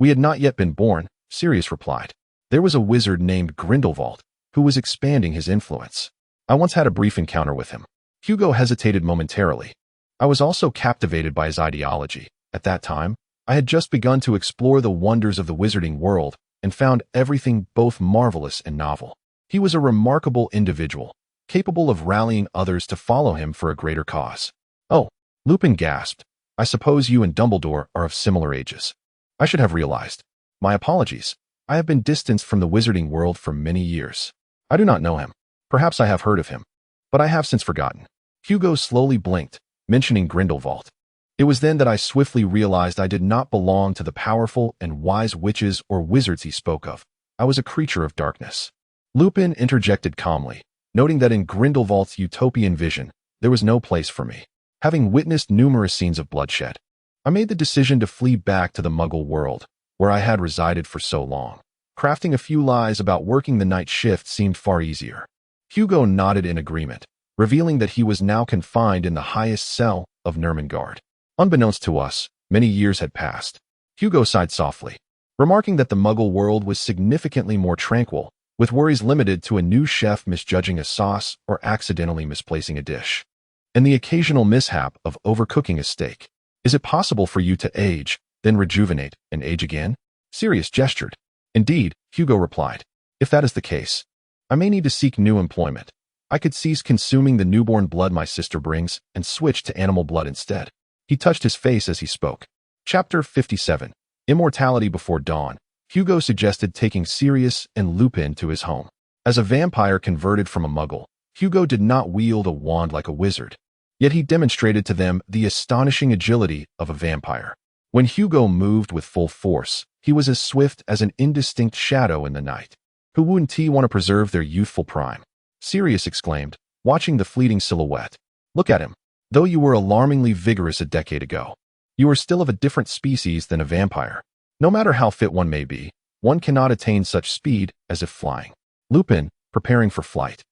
We had not yet been born, Sirius replied. There was a wizard named Grindelwald, who was expanding his influence. I once had a brief encounter with him. Hugo hesitated momentarily. I was also captivated by his ideology. At that time, I had just begun to explore the wonders of the wizarding world and found everything both marvelous and novel. He was a remarkable individual, capable of rallying others to follow him for a greater cause. Oh, Lupin gasped. I suppose you and Dumbledore are of similar ages. I should have realized. My apologies. I have been distanced from the wizarding world for many years. I do not know him. Perhaps I have heard of him, but I have since forgotten. Hugo slowly blinked, mentioning Grindelwald. It was then that I swiftly realized I did not belong to the powerful and wise witches or wizards he spoke of. I was a creature of darkness. Lupin interjected calmly, noting that in Grindelwald's utopian vision, there was no place for me. Having witnessed numerous scenes of bloodshed, I made the decision to flee back to the muggle world, where I had resided for so long. Crafting a few lies about working the night shift seemed far easier. Hugo nodded in agreement, revealing that he was now confined in the highest cell of Nurmengard. Unbeknownst to us, many years had passed. Hugo sighed softly, remarking that the muggle world was significantly more tranquil, with worries limited to a new chef misjudging a sauce or accidentally misplacing a dish, and the occasional mishap of overcooking a steak. Is it possible for you to age, then rejuvenate, and age again? Sirius gestured. Indeed, Hugo replied. If that is the case, I may need to seek new employment. I could cease consuming the newborn blood my sister brings and switch to animal blood instead. He touched his face as he spoke. Chapter 57. Immortality Before Dawn. Hugo suggested taking Sirius and Lupin to his home. As a vampire converted from a muggle, Hugo did not wield a wand like a wizard. Yet he demonstrated to them the astonishing agility of a vampire. When Hugo moved with full force, he was as swift as an indistinct shadow in the night. Who wouldn't want to preserve their youthful prime? Sirius exclaimed, watching the fleeting silhouette. Look at him. Though you were alarmingly vigorous a decade ago, you are still of a different species than a vampire. No matter how fit one may be, one cannot attain such speed as if flying. Lupin, preparing for flight,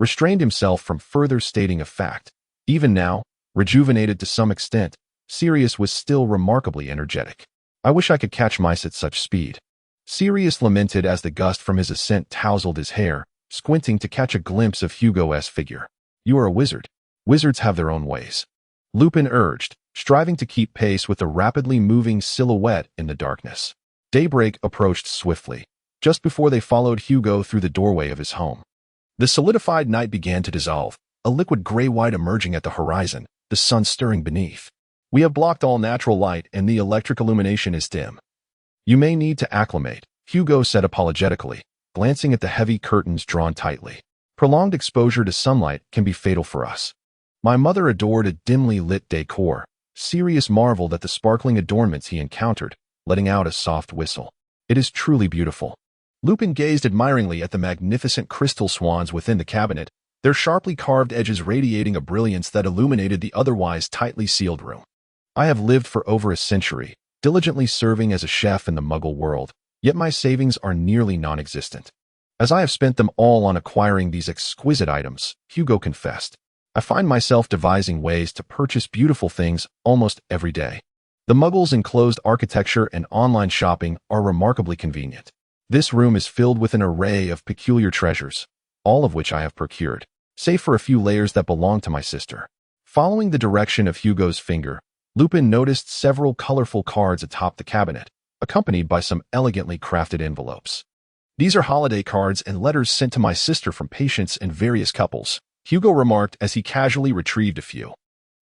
restrained himself from further stating a fact. Even now, rejuvenated to some extent, Sirius was still remarkably energetic. I wish I could catch mice at such speed. Sirius lamented as the gust from his ascent tousled his hair, squinting to catch a glimpse of Hugo's figure. You are a wizard. Wizards have their own ways. Lupin urged, striving to keep pace with the rapidly moving silhouette in the darkness. Daybreak approached swiftly, just before they followed Hugo through the doorway of his home. The solidified night began to dissolve, a liquid gray-white emerging at the horizon, the sun stirring beneath. We have blocked all natural light and the electric illumination is dim. You may need to acclimate, Hugo said apologetically, glancing at the heavy curtains drawn tightly. Prolonged exposure to sunlight can be fatal for us. My mother adored a dimly lit decor. Sirius marveled at the sparkling adornments he encountered, letting out a soft whistle. It is truly beautiful. Lupin gazed admiringly at the magnificent crystal swans within the cabinet, their sharply carved edges radiating a brilliance that illuminated the otherwise tightly sealed room. I have lived for over a century, diligently serving as a chef in the Muggle world, yet my savings are nearly non-existent. As I have spent them all on acquiring these exquisite items, Hugo confessed, I find myself devising ways to purchase beautiful things almost every day. The Muggles' enclosed architecture and online shopping are remarkably convenient. This room is filled with an array of peculiar treasures, all of which I have procured, save for a few layers that belong to my sister. Following the direction of Hugo's finger, Lupin noticed several colorful cards atop the cabinet, accompanied by some elegantly crafted envelopes. These are holiday cards and letters sent to my sister from patients and various couples, Hugo remarked as he casually retrieved a few.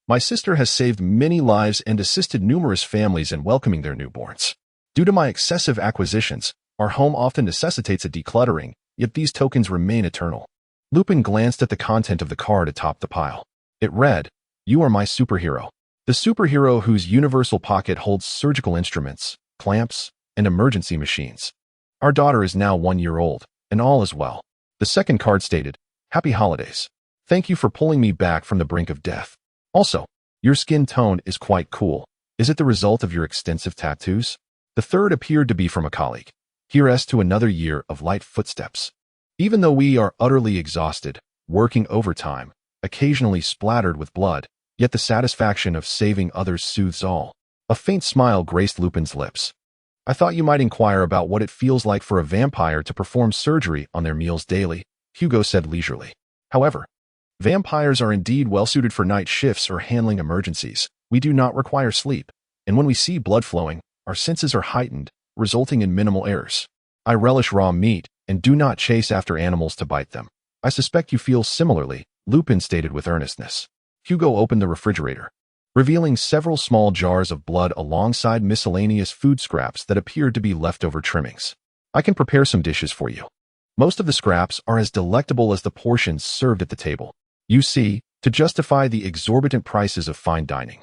My sister has saved many lives and assisted numerous families in welcoming their newborns. Due to my excessive acquisitions, our home often necessitates a decluttering, yet these tokens remain eternal. Lupin glanced at the content of the card atop the pile. It read, You are my superhero. The superhero whose universal pocket holds surgical instruments, clamps, and emergency machines. Our daughter is now 1 year old, and all is well. The second card stated, Happy holidays. Thank you for pulling me back from the brink of death. Also, your skin tone is quite cool. Is it the result of your extensive tattoos? The third appeared to be from a colleague. Here's to another year of light footsteps. Even though we are utterly exhausted, working overtime, occasionally splattered with blood, yet the satisfaction of saving others soothes all. A faint smile graced Lupin's lips. I thought you might inquire about what it feels like for a vampire to perform surgery on their meals daily, Hugo said leisurely. However, vampires are indeed well-suited for night shifts or handling emergencies. We do not require sleep, and when we see blood flowing, our senses are heightened, resulting in minimal errors. I relish raw meat and do not chase after animals to bite them. I suspect you feel similarly, Lupin stated with earnestness. Hugo opened the refrigerator, revealing several small jars of blood alongside miscellaneous food scraps that appeared to be leftover trimmings. I can prepare some dishes for you. Most of the scraps are as delectable as the portions served at the table. You see, to justify the exorbitant prices of fine dining,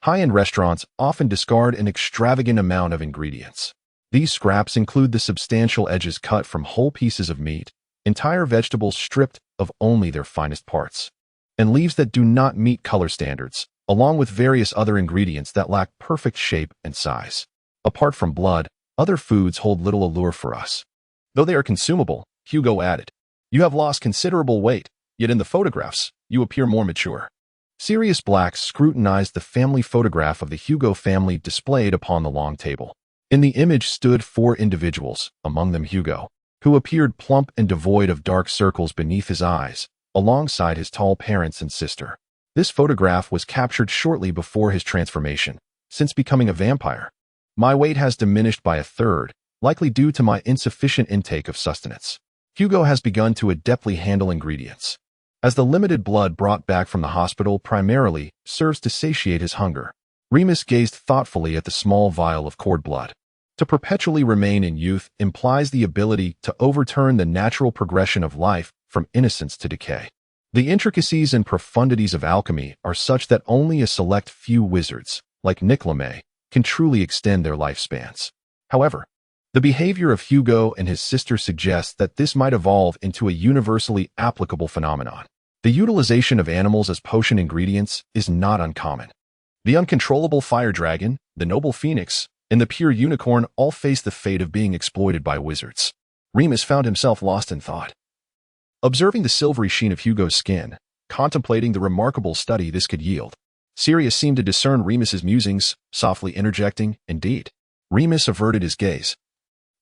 high-end restaurants often discard an extravagant amount of ingredients. These scraps include the substantial edges cut from whole pieces of meat, entire vegetables stripped of only their finest parts, and leaves that do not meet color standards, along with various other ingredients that lack perfect shape and size. Apart from blood, other foods hold little allure for us. Though they are consumable, Hugo added, you have lost considerable weight, yet in the photographs, you appear more mature. Sirius Black scrutinized the family photograph of the Hugo family displayed upon the long table. In the image stood 4 individuals, among them Hugo, who appeared plump and devoid of dark circles beneath his eyes, alongside his tall parents and sister. This photograph was captured shortly before his transformation. Since becoming a vampire, my weight has diminished by 1/3, likely due to my insufficient intake of sustenance. Hugo has begun to adeptly handle ingredients. As the limited blood brought back from the hospital primarily serves to satiate his hunger, Remus gazed thoughtfully at the small vial of cord blood. To perpetually remain in youth implies the ability to overturn the natural progression of life from innocence to decay. The intricacies and profundities of alchemy are such that only a select few wizards, like Nicolas, can truly extend their lifespans. However, the behavior of Hugo and his sister suggests that this might evolve into a universally applicable phenomenon. The utilization of animals as potion ingredients is not uncommon. The uncontrollable fire dragon, the noble phoenix, and the pure unicorn all face the fate of being exploited by wizards. Remus found himself lost in thought. Observing the silvery sheen of Hugo's skin, contemplating the remarkable study this could yield, Sirius seemed to discern Remus's musings, softly interjecting, "Indeed." Remus averted his gaze,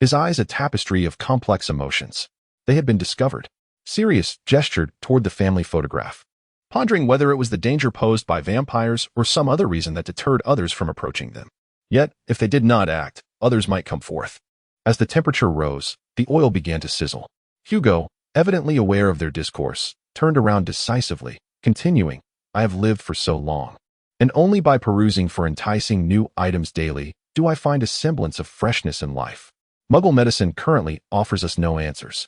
his eyes a tapestry of complex emotions. They had been discovered. Sirius gestured toward the family photograph, pondering whether it was the danger posed by vampires or some other reason that deterred others from approaching them. Yet, if they did not act, others might come forth. As the temperature rose, the oil began to sizzle. Hugo, evidently aware of their discourse, turned around decisively, continuing, "I have lived for so long, and only by perusing for enticing new items daily do I find a semblance of freshness in life. Muggle medicine currently offers us no answers.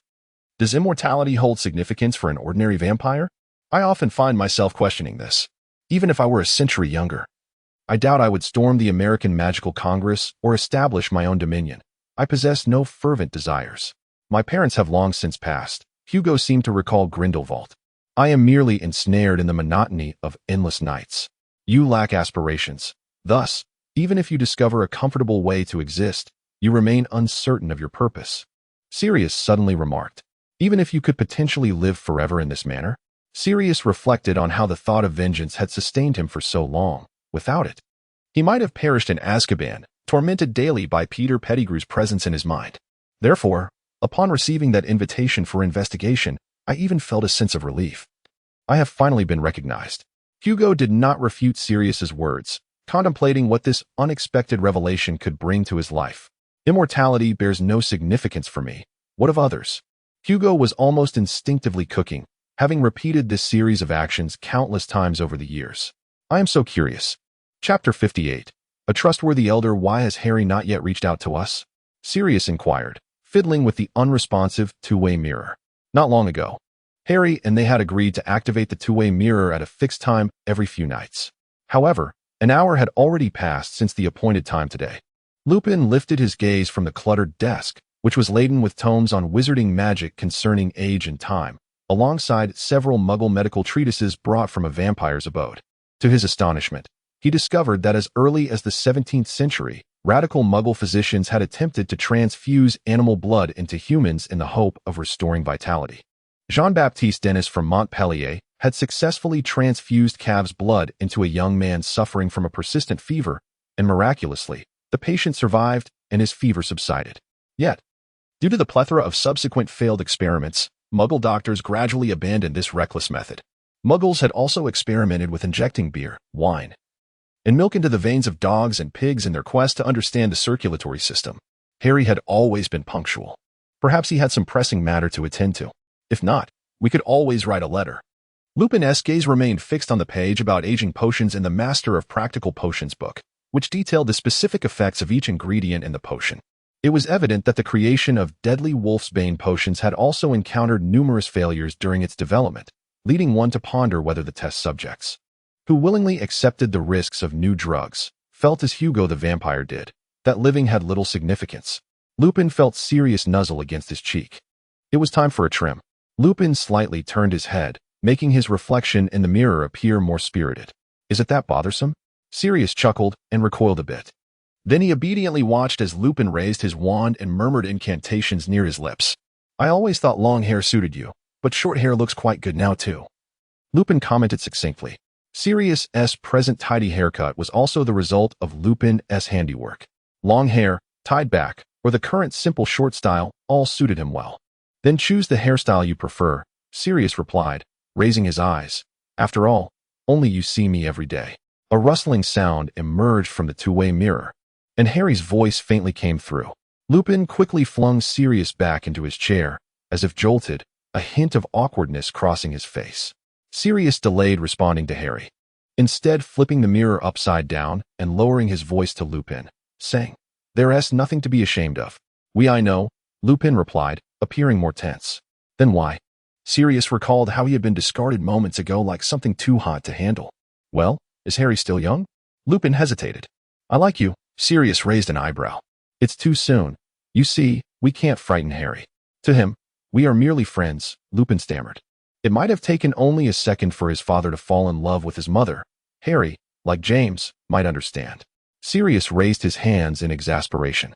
Does immortality hold significance for an ordinary vampire? I often find myself questioning this. Even if I were a century younger, I doubt I would storm the American Magical Congress or establish my own dominion. I possess no fervent desires. My parents have long since passed." Hugo seemed to recall Grindelwald. "I am merely ensnared in the monotony of endless nights. You lack aspirations. Thus, even if you discover a comfortable way to exist, you remain uncertain of your purpose." Sirius suddenly remarked, "Even if you could potentially live forever in this manner?" Sirius reflected on how the thought of vengeance had sustained him for so long. Without it, he might have perished in Azkaban, tormented daily by Peter Pettigrew's presence in his mind. Therefore, upon receiving that invitation for investigation, I even felt a sense of relief. I have finally been recognized. Hugo did not refute Sirius's words, contemplating what this unexpected revelation could bring to his life. Immortality bears no significance for me. What of others? Hugo was almost instinctively cooking, having repeated this series of actions countless times over the years. I am so curious. Chapter 58. A trustworthy elder. Why has Harry not yet reached out to us? Sirius inquired, fiddling with the unresponsive two-way mirror. Not long ago, Harry and they had agreed to activate the two-way mirror at a fixed time every few nights. However, an hour had already passed since the appointed time today. Lupin lifted his gaze from the cluttered desk, which was laden with tomes on wizarding magic concerning age and time, alongside several Muggle medical treatises brought from a vampire's abode. To his astonishment, he discovered that as early as the 17th century, radical Muggle physicians had attempted to transfuse animal blood into humans in the hope of restoring vitality. Jean-Baptiste Denis from Montpellier had successfully transfused calves' blood into a young man suffering from a persistent fever, and miraculously, the patient survived and his fever subsided. Yet, due to the plethora of subsequent failed experiments, Muggle doctors gradually abandoned this reckless method. Muggles had also experimented with injecting beer, wine, and milk into the veins of dogs and pigs in their quest to understand the circulatory system. Harry had always been punctual. Perhaps he had some pressing matter to attend to. If not, we could always write a letter. Lupin's gaze remained fixed on the page about aging potions in the Master of Practical Potions book, which detailed the specific effects of each ingredient in the potion. It was evident that the creation of deadly wolfsbane potions had also encountered numerous failures during its development, leading one to ponder whether the test subjects, who willingly accepted the risks of new drugs, felt as Hugo the vampire did, that living had little significance. Lupin felt Sirius nuzzle against his cheek. It was time for a trim. Lupin slightly turned his head, making his reflection in the mirror appear more spirited. "Is it that bothersome?" Sirius chuckled and recoiled a bit. Then he obediently watched as Lupin raised his wand and murmured incantations near his lips. "I always thought long hair suited you, but short hair looks quite good now too." Lupin commented succinctly. Sirius's present tidy haircut was also the result of Lupin's handiwork. Long hair, tied back, or the current simple short style, all suited him well. "Then choose the hairstyle you prefer," Sirius replied, raising his eyes. "After all, only you see me every day." A rustling sound emerged from the two-way mirror, and Harry's voice faintly came through. Lupin quickly flung Sirius back into his chair, as if jolted, a hint of awkwardness crossing his face. Sirius delayed responding to Harry, instead flipping the mirror upside down and lowering his voice to Lupin, saying, "There's nothing to be ashamed of." I know," Lupin replied, appearing more tense. "Then why?" Sirius recalled how he had been discarded moments ago like something too hot to handle. "Well, is Harry still young?" Lupin hesitated. "I like you." Sirius raised an eyebrow. "It's too soon. You see, we can't frighten Harry. To him, we are merely friends," Lupin stammered. It might have taken only a second for his father to fall in love with his mother. Harry, like James, might understand. Sirius raised his hands in exasperation.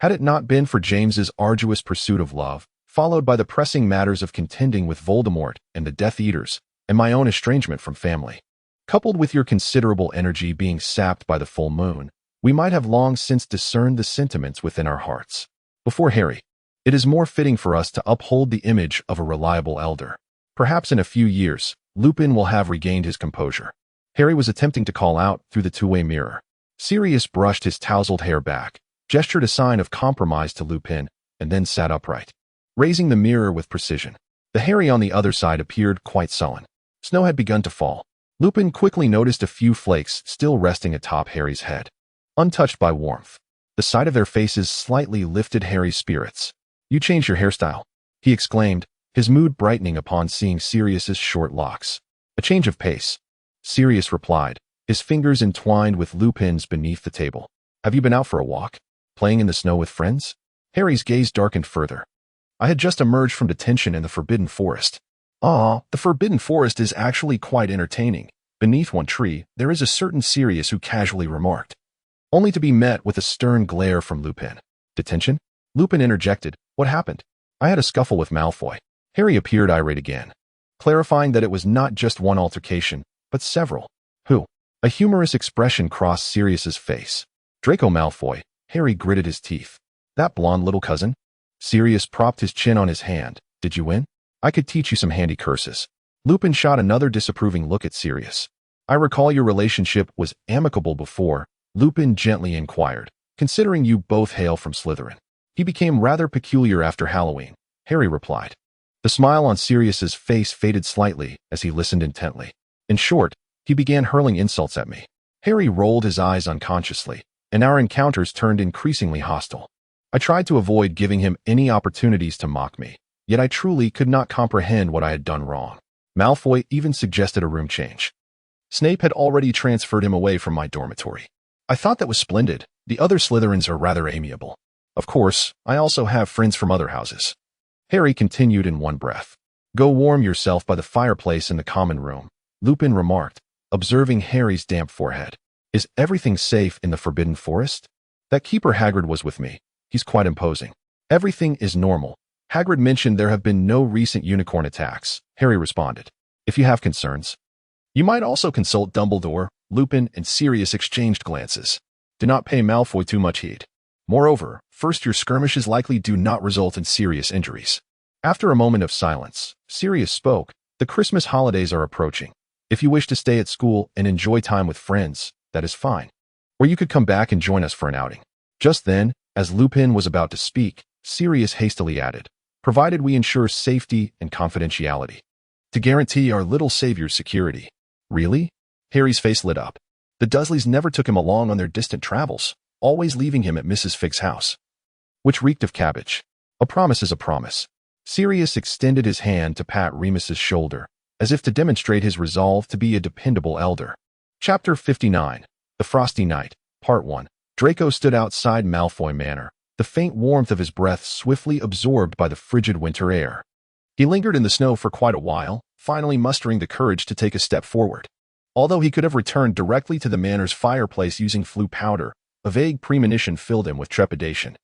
Had it not been for James's arduous pursuit of love, followed by the pressing matters of contending with Voldemort and the Death Eaters, and my own estrangement from family, coupled with your considerable energy being sapped by the full moon, we might have long since discerned the sentiments within our hearts. Before Harry, it is more fitting for us to uphold the image of a reliable elder. Perhaps in a few years, Lupin will have regained his composure. Harry was attempting to call out through the two-way mirror. Sirius brushed his tousled hair back, gestured a sign of compromise to Lupin, and then sat upright, raising the mirror with precision. The Harry on the other side appeared quite sullen. Snow had begun to fall. Lupin quickly noticed a few flakes still resting atop Harry's head, untouched by warmth. The sight of their faces slightly lifted Harry's spirits. "You changed your hairstyle," he exclaimed, his mood brightening upon seeing Sirius's short locks. "A change of pace," Sirius replied, his fingers entwined with Lupin's beneath the table. "Have you been out for a walk? Playing in the snow with friends?" Harry's gaze darkened further. "I had just emerged from detention in the Forbidden Forest." "Ah, the Forbidden Forest is actually quite entertaining. Beneath one tree, there is a certain Sirius who casually remarked, only to be met with a stern glare from Lupin. "Detention?" Lupin interjected. "What happened?" "I had a scuffle with Malfoy." Harry appeared irate again, clarifying that it was not just one altercation, but several. "Who?" A humorous expression crossed Sirius's face. "Draco Malfoy." Harry gritted his teeth. "That blonde little cousin?" Sirius propped his chin on his hand. "Did you win?" "I could teach you some handy curses." Lupin shot another disapproving look at Sirius. "I recall your relationship was amicable before," Lupin gently inquired, "considering you both hail from Slytherin." "He became rather peculiar after Halloween," Harry replied. The smile on Sirius's face faded slightly as he listened intently. "In short, he began hurling insults at me." Harry rolled his eyes unconsciously, and our encounters turned increasingly hostile. "I tried to avoid giving him any opportunities to mock me, yet I truly could not comprehend what I had done wrong. Malfoy even suggested a room change. Snape had already transferred him away from my dormitory. I thought that was splendid. The other Slytherins are rather amiable. Of course, I also have friends from other houses." Harry continued in one breath. "Go warm yourself by the fireplace in the common room," Lupin remarked, observing Harry's damp forehead. "Is everything safe in the Forbidden Forest?" "That keeper Hagrid was with me. He's quite imposing." "Everything is normal. Hagrid mentioned there have been no recent unicorn attacks," Harry responded. "If you have concerns, you might also consult Dumbledore." Lupin and Sirius exchanged glances. "Do not pay Malfoy too much heed. Moreover, first your skirmishes likely do not result in serious injuries." After a moment of silence, Sirius spoke. "The Christmas holidays are approaching. If you wish to stay at school and enjoy time with friends, that is fine. Or you could come back and join us for an outing." Just then, as Lupin was about to speak, Sirius hastily added, "Provided we ensure safety and confidentiality, to guarantee our little savior's security." "Really?" Harry's face lit up. "The Dursleys never took him along on their distant travels, always leaving him at Mrs. Fig's house," which reeked of cabbage. "A promise is a promise." Sirius extended his hand to pat Remus's shoulder, as if to demonstrate his resolve to be a dependable elder. Chapter 59. The Frosty Night, Part 1. Draco stood outside Malfoy Manor, the faint warmth of his breath swiftly absorbed by the frigid winter air. He lingered in the snow for quite a while, finally mustering the courage to take a step forward. Although he could have returned directly to the manor's fireplace using flue powder, a vague premonition filled him with trepidation.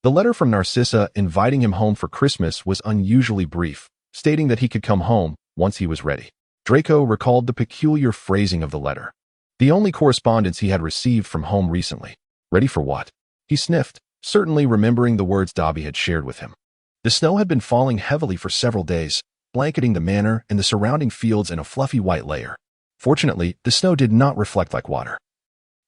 The letter from Narcissa inviting him home for Christmas was unusually brief, stating that he could come home once he was ready. Draco recalled the peculiar phrasing of the letter. The only correspondence he had received from home recently. Ready for what? He sniffed, certainly remembering the words Dobby had shared with him. The snow had been falling heavily for several days, blanketing the manor and the surrounding fields in a fluffy white layer. Fortunately, the snow did not reflect like water,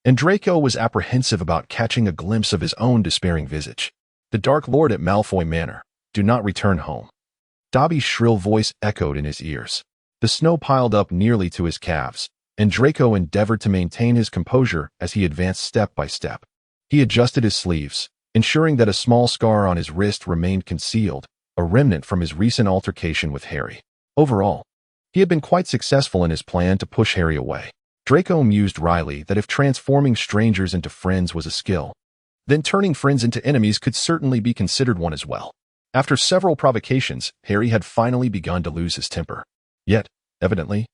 and Draco was apprehensive about catching a glimpse of his own despairing visage. "The Dark Lord at Malfoy Manor. Do not return home." Dobby's shrill voice echoed in his ears. The snow piled up nearly to his calves, and Draco endeavored to maintain his composure as he advanced step by step. He adjusted his sleeves, ensuring that a small scar on his wrist remained concealed, a remnant from his recent altercation with Harry. Overall, he had been quite successful in his plan to push Harry away. Draco mused wryly that if transforming strangers into friends was a skill, then turning friends into enemies could certainly be considered one as well. After several provocations, Harry had finally begun to lose his temper. Yet, evidently,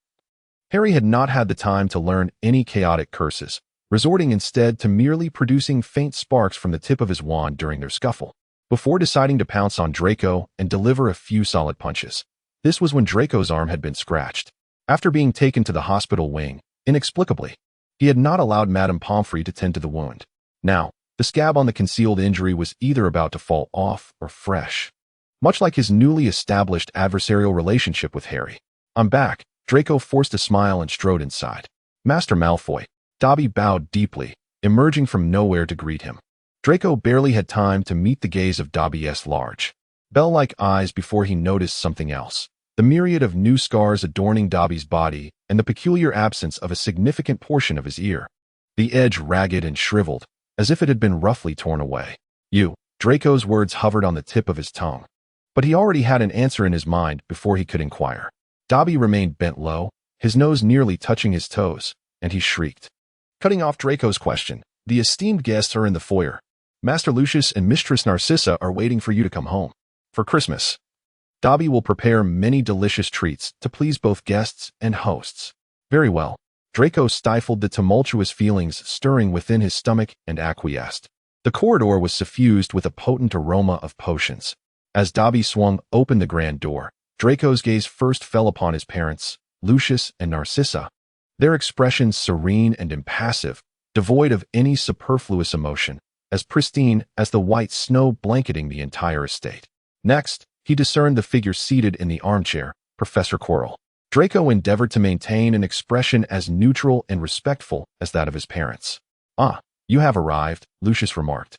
Harry had not had the time to learn any chaotic curses, resorting instead to merely producing faint sparks from the tip of his wand during their scuffle, before deciding to pounce on Draco and deliver a few solid punches. This was when Draco's arm had been scratched. After being taken to the hospital wing, inexplicably, he had not allowed Madame Pomfrey to tend to the wound. Now, the scab on the concealed injury was either about to fall off or fresh. Much like his newly established adversarial relationship with Harry. "I'm back." Draco forced a smile and strode inside. "Master Malfoy." Dobby bowed deeply, emerging from nowhere to greet him. Draco barely had time to meet the gaze of Dobby's large, bell-like eyes before he noticed something else. The myriad of new scars adorning Dobby's body and the peculiar absence of a significant portion of his ear. The edge ragged and shriveled, as if it had been roughly torn away. "You." Draco's words hovered on the tip of his tongue, but he already had an answer in his mind before he could inquire. Dobby remained bent low, his nose nearly touching his toes, and he shrieked, cutting off Draco's question. "The esteemed guests are in the foyer. Master Lucius and Mistress Narcissa are waiting for you to come home. For Christmas, Dobby will prepare many delicious treats to please both guests and hosts." "Very well." Draco stifled the tumultuous feelings stirring within his stomach and acquiesced. The corridor was suffused with a potent aroma of potions. As Dobby swung open the grand door, Draco's gaze first fell upon his parents, Lucius and Narcissa, their expressions serene and impassive, devoid of any superfluous emotion, as pristine as the white snow blanketing the entire estate. Next, he discerned the figure seated in the armchair, Professor Quirrell. Draco endeavored to maintain an expression as neutral and respectful as that of his parents. "Ah, you have arrived," Lucius remarked,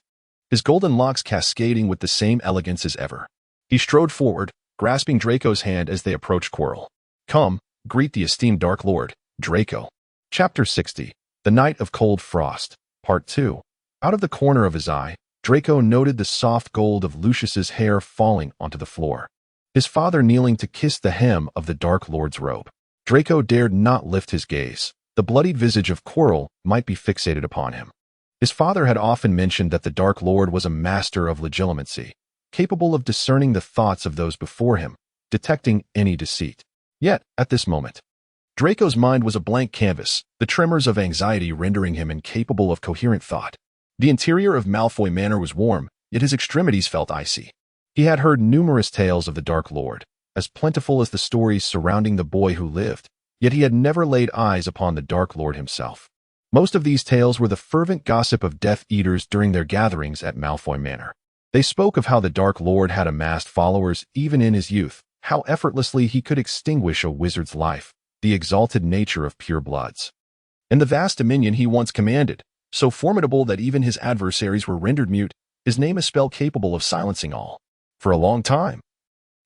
his golden locks cascading with the same elegance as ever. He strode forward, grasping Draco's hand as they approached Quirrell. "Come, greet the esteemed Dark Lord, Draco." Chapter 60. The Night of Cold Frost, Part 2. Out of the corner of his eye, Draco noted the soft gold of Lucius's hair falling onto the floor, his father kneeling to kiss the hem of the Dark Lord's robe. Draco dared not lift his gaze. The bloodied visage of Quirrell might be fixated upon him. His father had often mentioned that the Dark Lord was a master of legilimency, capable of discerning the thoughts of those before him, detecting any deceit. Yet, at this moment, Draco's mind was a blank canvas, the tremors of anxiety rendering him incapable of coherent thought. The interior of Malfoy Manor was warm, yet his extremities felt icy. He had heard numerous tales of the Dark Lord, as plentiful as the stories surrounding the boy who lived, yet he had never laid eyes upon the Dark Lord himself. Most of these tales were the fervent gossip of Death Eaters during their gatherings at Malfoy Manor. They spoke of how the Dark Lord had amassed followers even in his youth, how effortlessly he could extinguish a wizard's life, the exalted nature of pure bloods, and the vast dominion he once commanded, so formidable that even his adversaries were rendered mute, his name a spell capable of silencing all. For a long time,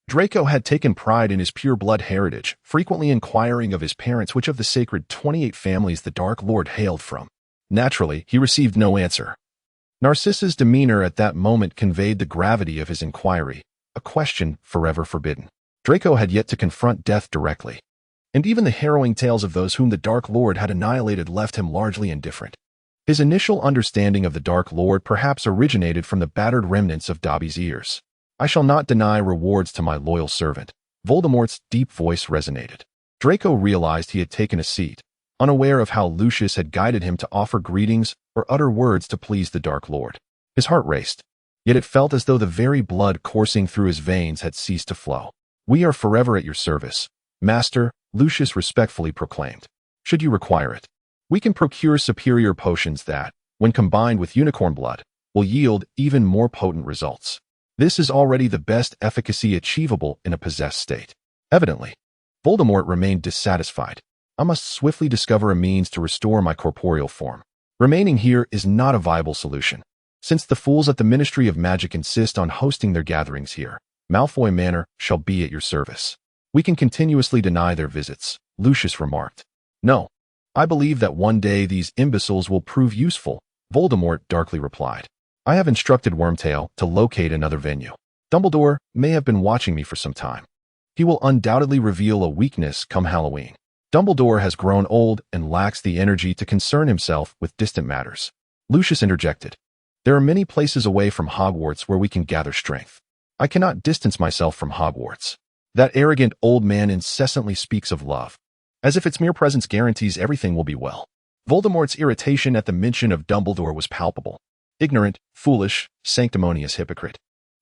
Draco had taken pride in his pure blood heritage, frequently inquiring of his parents which of the sacred 28 families the Dark Lord hailed from. Naturally, he received no answer. Narcissa's demeanor at that moment conveyed the gravity of his inquiry, a question forever forbidden. Draco had yet to confront death directly, and even the harrowing tales of those whom the Dark Lord had annihilated left him largely indifferent. His initial understanding of the Dark Lord perhaps originated from the battered remnants of Dobby's ears. "I shall not deny rewards to my loyal servant." Voldemort's deep voice resonated. Draco realized he had taken a seat, unaware of how Lucius had guided him to offer greetings or utter words to please the Dark Lord. His heart raced, yet it felt as though the very blood coursing through his veins had ceased to flow. "We are forever at your service, Master," Lucius respectfully proclaimed. "Should you require it, we can procure superior potions that, when combined with unicorn blood, will yield even more potent results. This is already the best efficacy achievable in a possessed state." Evidently, Voldemort remained dissatisfied. "I must swiftly discover a means to restore my corporeal form. Remaining here is not a viable solution, since the fools at the Ministry of Magic insist on hosting their gatherings here. Malfoy Manor shall be at your service. We can continuously deny their visits, Lucius remarked. No. I believe that one day these imbeciles will prove useful, Voldemort darkly replied. I have instructed Wormtail to locate another venue. Dumbledore may have been watching me for some time. He will undoubtedly reveal a weakness come Halloween. Dumbledore has grown old and lacks the energy to concern himself with distant matters. Lucius interjected. There are many places away from Hogwarts where we can gather strength. I cannot distance myself from Hogwarts. That arrogant old man incessantly speaks of love, as if its mere presence guarantees everything will be well. Voldemort's irritation at the mention of Dumbledore was palpable. Ignorant, foolish, sanctimonious hypocrite.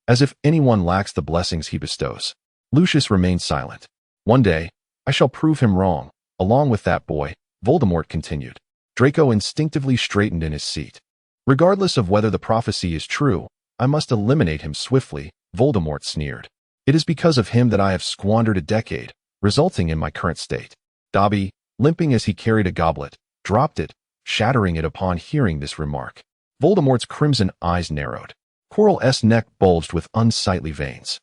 As if anyone lacks the blessings he bestows. Lucius remained silent. One day, I shall prove him wrong, along with that boy, Voldemort continued. Draco instinctively straightened in his seat. Regardless of whether the prophecy is true, I must eliminate him swiftly, Voldemort sneered. It is because of him that I have squandered a decade, resulting in my current state. Dobby, limping as he carried a goblet, dropped it, shattering it upon hearing this remark. Voldemort's crimson eyes narrowed. Quirrell's neck bulged with unsightly veins.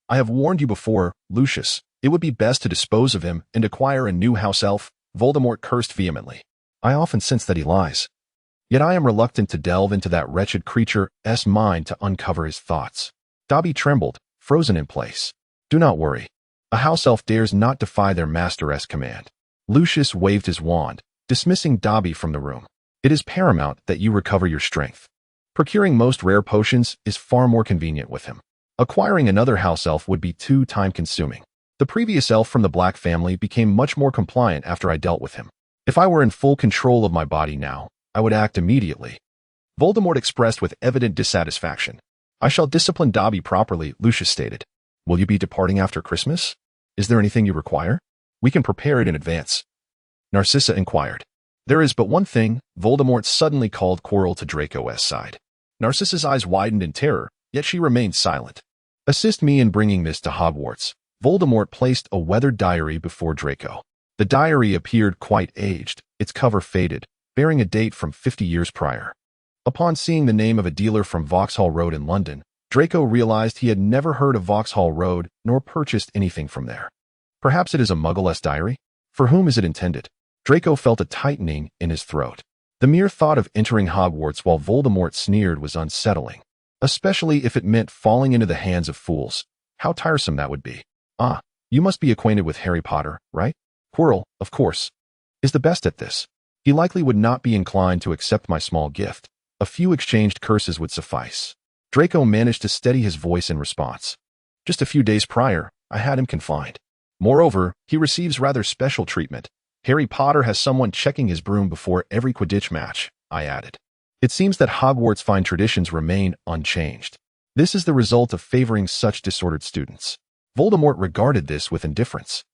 I have warned you before, Lucius. It would be best to dispose of him and acquire a new house elf, Voldemort cursed vehemently. I often sense that he lies. Yet I am reluctant to delve into that wretched creature's mind to uncover his thoughts. Dobby trembled, frozen in place. Do not worry. A house elf dares not defy their master's command. Lucius waved his wand, dismissing Dobby from the room. It is paramount that you recover your strength. Procuring most rare potions is far more convenient with him. Acquiring another house elf would be too time-consuming. The previous elf from the Black family became much more compliant after I dealt with him. If I were in full control of my body now, I would act immediately. Voldemort expressed with evident dissatisfaction. I shall discipline Dobby properly, Lucius stated. Will you be departing after Christmas? Is there anything you require? We can prepare it in advance. Narcissa inquired. There is but one thing, Voldemort suddenly called Quirrell to Draco's side. Narcissa's eyes widened in terror, yet she remained silent. Assist me in bringing this to Hogwarts. Voldemort placed a weathered diary before Draco. The diary appeared quite aged, its cover faded, bearing a date from 50 years prior. Upon seeing the name of a dealer from Vauxhall Road in London, Draco realized he had never heard of Vauxhall Road nor purchased anything from there. Perhaps it is a Muggle's diary? For whom is it intended? Draco felt a tightening in his throat. The mere thought of entering Hogwarts while Voldemort sneered was unsettling, especially if it meant falling into the hands of fools. How tiresome that would be. Ah, you must be acquainted with Harry Potter, right? Quirrell, of course, is the best at this. He likely would not be inclined to accept my small gift. A few exchanged curses would suffice. Draco managed to steady his voice in response. Just a few days prior, I had him confined. Moreover, he receives rather special treatment. Harry Potter has someone checking his broom before every Quidditch match, I added. It seems that Hogwarts' fine traditions remain unchanged. This is the result of favoring such disordered students. Voldemort regarded this with indifference.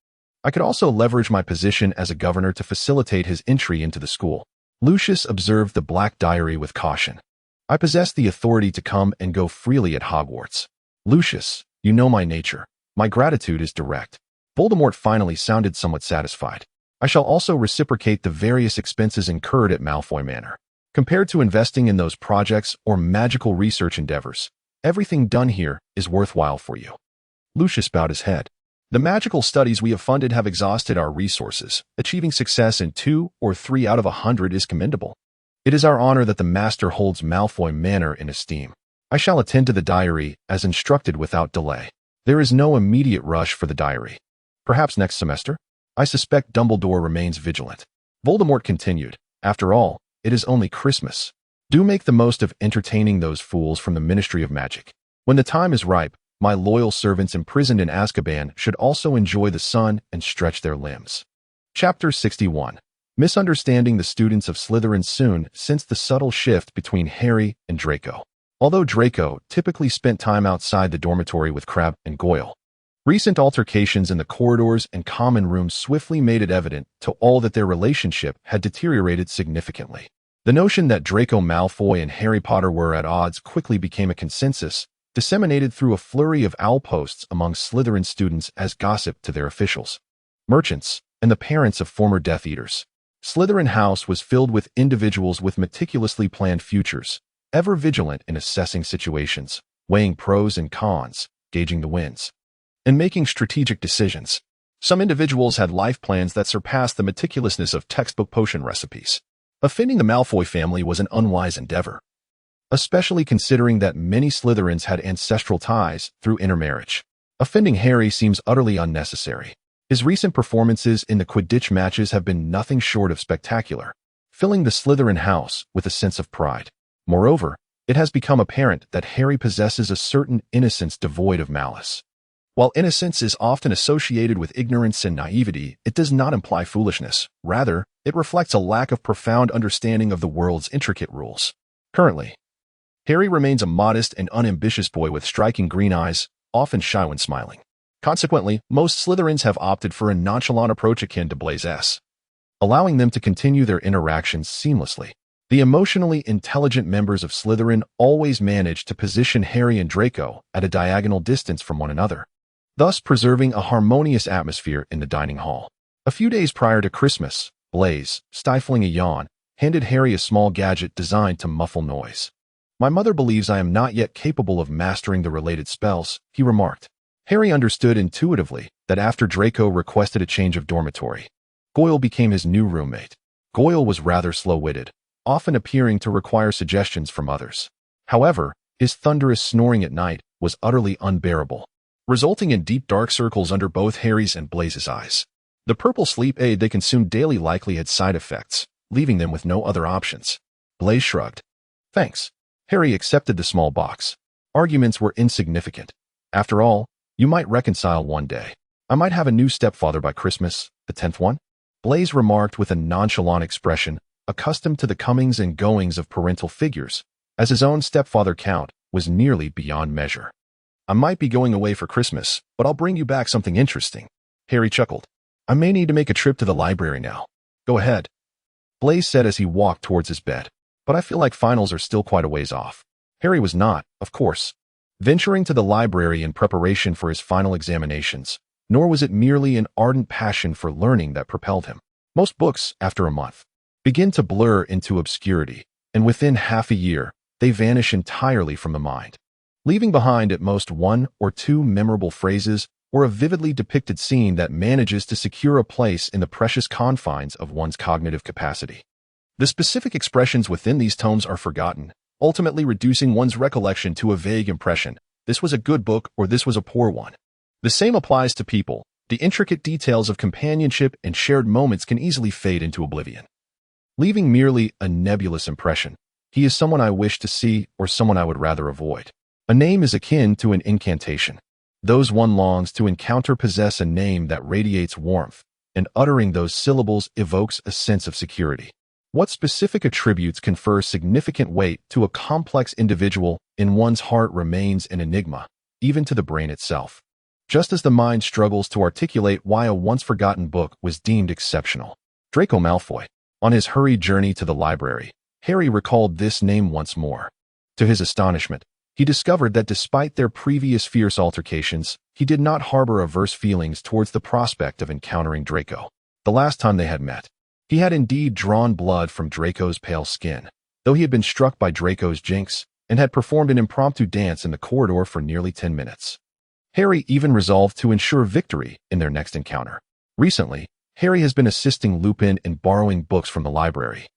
I could also leverage my position as a governor to facilitate his entry into the school. Lucius observed the black diary with caution. I possess the authority to come and go freely at Hogwarts. Lucius, you know my nature. My gratitude is direct. Voldemort finally sounded somewhat satisfied. I shall also reciprocate the various expenses incurred at Malfoy Manor. Compared to investing in those projects or magical research endeavors, everything done here is worthwhile for you. Lucius bowed his head. The magical studies we have funded have exhausted our resources. Achieving success in 2 or 3 out of 100 is commendable. It is our honor that the Master holds Malfoy Manor in esteem. I shall attend to the diary as instructed without delay. There is no immediate rush for the diary. Perhaps next semester? I suspect Dumbledore remains vigilant. Voldemort continued. After all, it is only Christmas. Do make the most of entertaining those fools from the Ministry of Magic. When the time is ripe, my loyal servants imprisoned in Azkaban should also enjoy the sun and stretch their limbs. Chapter 61. Misunderstanding the students of Slytherin soon sensed the subtle shift between Harry and Draco. Although Draco typically spent time outside the dormitory with Crabbe and Goyle, recent altercations in the corridors and common rooms swiftly made it evident to all that their relationship had deteriorated significantly. The notion that Draco Malfoy and Harry Potter were at odds quickly became a consensus, disseminated through a flurry of outposts among Slytherin students as gossip to their officials, merchants, and the parents of former Death Eaters. Slytherin House was filled with individuals with meticulously planned futures, ever vigilant in assessing situations, weighing pros and cons, gauging the winds, and making strategic decisions. Some individuals had life plans that surpassed the meticulousness of textbook potion recipes. Offending the Malfoy family was an unwise endeavor, especially considering that many Slytherins had ancestral ties through intermarriage. Offending Harry seems utterly unnecessary. His recent performances in the Quidditch matches have been nothing short of spectacular, filling the Slytherin house with a sense of pride. Moreover, it has become apparent that Harry possesses a certain innocence devoid of malice. While innocence is often associated with ignorance and naivety, it does not imply foolishness. Rather, it reflects a lack of profound understanding of the world's intricate rules. Currently, Harry remains a modest and unambitious boy with striking green eyes, often shy when smiling. Consequently, most Slytherins have opted for a nonchalant approach akin to Blaze's, allowing them to continue their interactions seamlessly. The emotionally intelligent members of Slytherin always manage to position Harry and Draco at a diagonal distance from one another, thus preserving a harmonious atmosphere in the dining hall. A few days prior to Christmas, Blaze, stifling a yawn, handed Harry a small gadget designed to muffle noise. "My mother believes I am not yet capable of mastering the related spells," he remarked. Harry understood intuitively that after Draco requested a change of dormitory, Goyle became his new roommate. Goyle was rather slow-witted, often appearing to require suggestions from others. However, his thunderous snoring at night was utterly unbearable, resulting in deep dark circles under both Harry's and Blaze's eyes. The purple sleep aid they consumed daily likely had side effects, leaving them with no other options. Blaze shrugged. "Thanks." Harry accepted the small box. Arguments were insignificant. After all, you might reconcile one day. "I might have a new stepfather by Christmas, the 10th one," Blaze remarked with a nonchalant expression, accustomed to the comings and goings of parental figures, as his own stepfather count was nearly beyond measure. "I might be going away for Christmas, but I'll bring you back something interesting." Harry chuckled. "I may need to make a trip to the library now." "Go ahead," Blaze said as he walked towards his bed. "But I feel like finals are still quite a ways off." Harry was not, of course, venturing to the library in preparation for his final examinations, nor was it merely an ardent passion for learning that propelled him. Most books, after a month, begin to blur into obscurity, and within half a year, they vanish entirely from the mind, leaving behind at most one or two memorable phrases or a vividly depicted scene that manages to secure a place in the precious confines of one's cognitive capacity. The specific expressions within these tomes are forgotten, ultimately reducing one's recollection to a vague impression: this was a good book or this was a poor one. The same applies to people. The intricate details of companionship and shared moments can easily fade into oblivion, leaving merely a nebulous impression. He is someone I wish to see or someone I would rather avoid. A name is akin to an incantation. Those one longs to encounter possess a name that radiates warmth, and uttering those syllables evokes a sense of security. What specific attributes confer significant weight to a complex individual in one's heart remains an enigma, even to the brain itself. Just as the mind struggles to articulate why a once-forgotten book was deemed exceptional. Draco Malfoy. On his hurried journey to the library, Harry recalled this name once more. To his astonishment, he discovered that despite their previous fierce altercations, he did not harbor averse feelings towards the prospect of encountering Draco. The last time they had met, he had indeed drawn blood from Draco's pale skin, though he had been struck by Draco's jinx and had performed an impromptu dance in the corridor for nearly 10 minutes. Harry even resolved to ensure victory in their next encounter. Recently, Harry has been assisting Lupin in borrowing books from the library,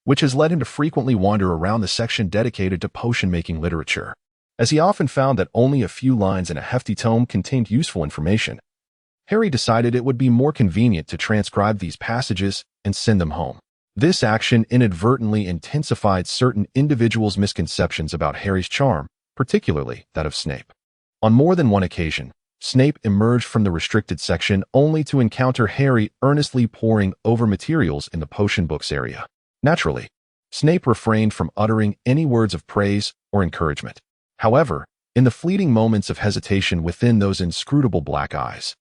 which has led him to frequently wander around the section dedicated to potion-making literature. As he often found that only a few lines in a hefty tome contained useful information, Harry decided it would be more convenient to transcribe these passages and send them home. This action inadvertently intensified certain individuals' misconceptions about Harry's charm, particularly that of Snape. On more than one occasion, Snape emerged from the restricted section only to encounter Harry earnestly poring over materials in the potion books area. Naturally, Snape refrained from uttering any words of praise or encouragement. However, in the fleeting moments of hesitation within those inscrutable black eyes,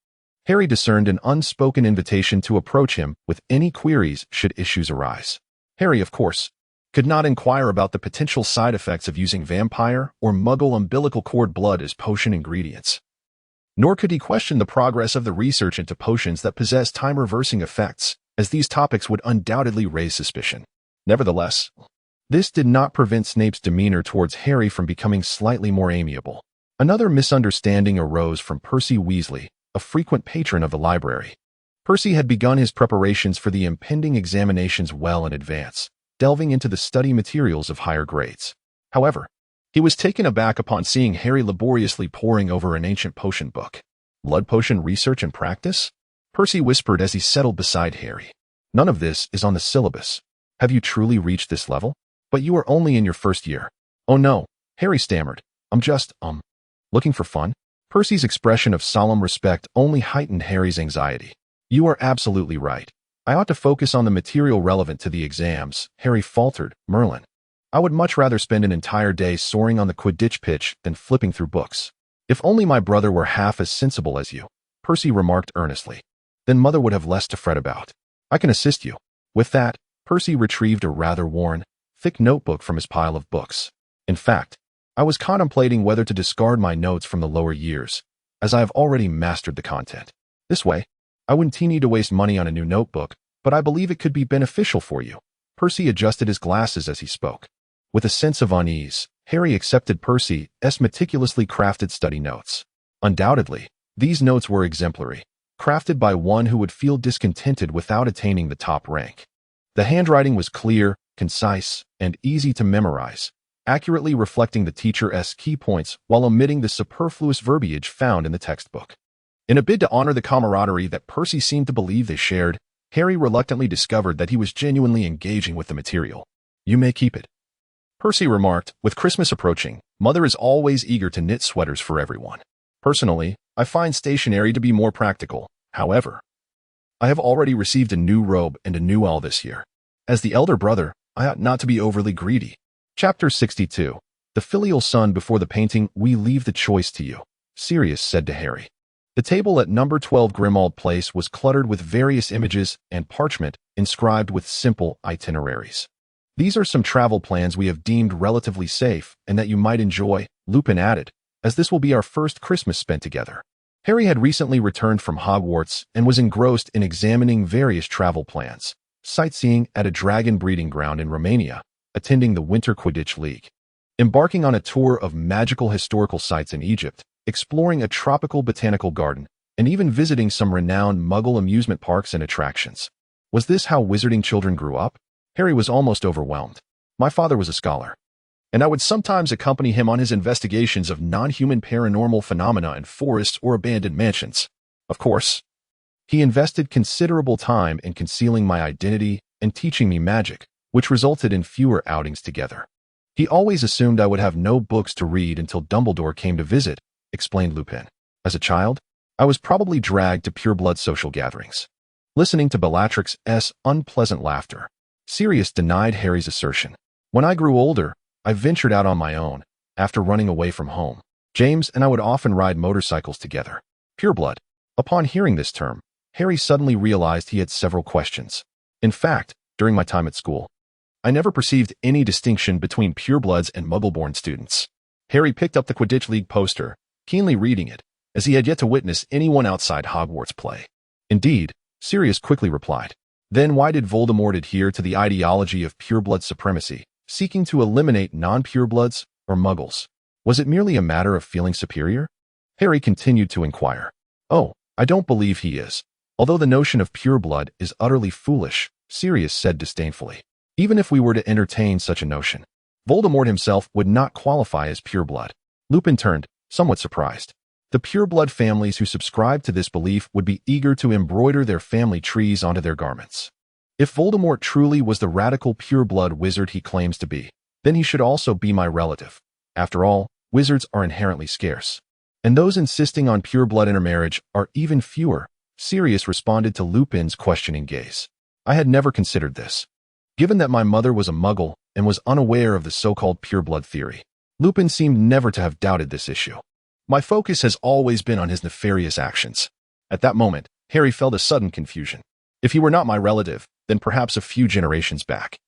Harry discerned an unspoken invitation to approach him with any queries should issues arise. Harry, of course, could not inquire about the potential side effects of using vampire or muggle umbilical cord blood as potion ingredients. Nor could he question the progress of the research into potions that possess time-reversing effects, as these topics would undoubtedly raise suspicion. Nevertheless, this did not prevent Snape's demeanor towards Harry from becoming slightly more amiable. Another misunderstanding arose from Percy Weasley, a frequent patron of the library. Percy had begun his preparations for the impending examinations well in advance, delving into the study materials of higher grades. However, he was taken aback upon seeing Harry laboriously poring over an ancient potion book. Blood potion research and practice? Percy whispered as he settled beside Harry. None of this is on the syllabus. Have you truly reached this level? But you are only in your first year. Oh no, Harry stammered. I'm just, looking for fun? Percy's expression of solemn respect only heightened Harry's anxiety. You are absolutely right. I ought to focus on the material relevant to the exams, Harry faltered. Merlin. I would much rather spend an entire day soaring on the Quidditch pitch than flipping through books. If only my brother were half as sensible as you, Percy remarked earnestly. Then Mother would have less to fret about. I can assist you. With that, Percy retrieved a rather worn, thick notebook from his pile of books. In fact, I was contemplating whether to discard my notes from the lower years, as I have already mastered the content. This way, I wouldn't need to waste money on a new notebook, but I believe it could be beneficial for you. Percy adjusted his glasses as he spoke. With a sense of unease, Harry accepted Percy's meticulously crafted study notes. Undoubtedly, these notes were exemplary, crafted by one who would feel discontented without attaining the top rank. The handwriting was clear, concise, and easy to memorize, accurately reflecting the teacher's key points while omitting the superfluous verbiage found in the textbook. In a bid to honor the camaraderie that Percy seemed to believe they shared, Harry reluctantly discovered that he was genuinely engaging with the material. You may keep it, Percy remarked. With Christmas approaching, Mother is always eager to knit sweaters for everyone. Personally, I find stationery to be more practical. However, I have already received a new robe and a new owl this year. As the elder brother, I ought not to be overly greedy. Chapter 62. The filial son. Before the painting, we leave the choice to you, Sirius said to Harry. The table at number 12 Grimmauld Place was cluttered with various images and parchment inscribed with simple itineraries. These are some travel plans we have deemed relatively safe and that you might enjoy, Lupin added, as this will be our first Christmas spent together. Harry had recently returned from Hogwarts and was engrossed in examining various travel plans, sightseeing at a dragon breeding ground in Romania, attending the Winter Quidditch League, embarking on a tour of magical historical sites in Egypt, exploring a tropical botanical garden, and even visiting some renowned Muggle amusement parks and attractions. Was this how wizarding children grew up? Harry was almost overwhelmed. My father was a scholar, and I would sometimes accompany him on his investigations of non-human paranormal phenomena in forests or abandoned mansions. Of course, he invested considerable time in concealing my identity and teaching me magic, which resulted in fewer outings together. He always assumed I would have no books to read until Dumbledore came to visit, explained Lupin. As a child, I was probably dragged to pureblood social gatherings, listening to Bellatrix's unpleasant laughter. Sirius denied Harry's assertion. When I grew older, I ventured out on my own, after running away from home. James and I would often ride motorcycles together. Pureblood. Upon hearing this term, Harry suddenly realized he had several questions. In fact, during my time at school, I never perceived any distinction between purebloods and Muggle-born students. Harry picked up the Quidditch League poster, keenly reading it, as he had yet to witness anyone outside Hogwarts play. Indeed, Sirius quickly replied. Then why did Voldemort adhere to the ideology of pureblood supremacy, seeking to eliminate non-purebloods or Muggles? Was it merely a matter of feeling superior? Harry continued to inquire. Oh, I don't believe he is. Although the notion of pureblood is utterly foolish, Sirius said disdainfully. Even if we were to entertain such a notion, Voldemort himself would not qualify as pureblood. Lupin turned, somewhat surprised. The pureblood families who subscribed to this belief would be eager to embroider their family trees onto their garments. If Voldemort truly was the radical pureblood wizard he claims to be, then he should also be my relative. After all, wizards are inherently scarce, and those insisting on pureblood intermarriage are even fewer. Sirius responded to Lupin's questioning gaze. I had never considered this. Given that my mother was a Muggle and was unaware of the so-called pureblood theory, Lupin seemed never to have doubted this issue. My focus has always been on his nefarious actions. At that moment, Harry felt a sudden confusion. If he were not my relative, then perhaps a few generations back.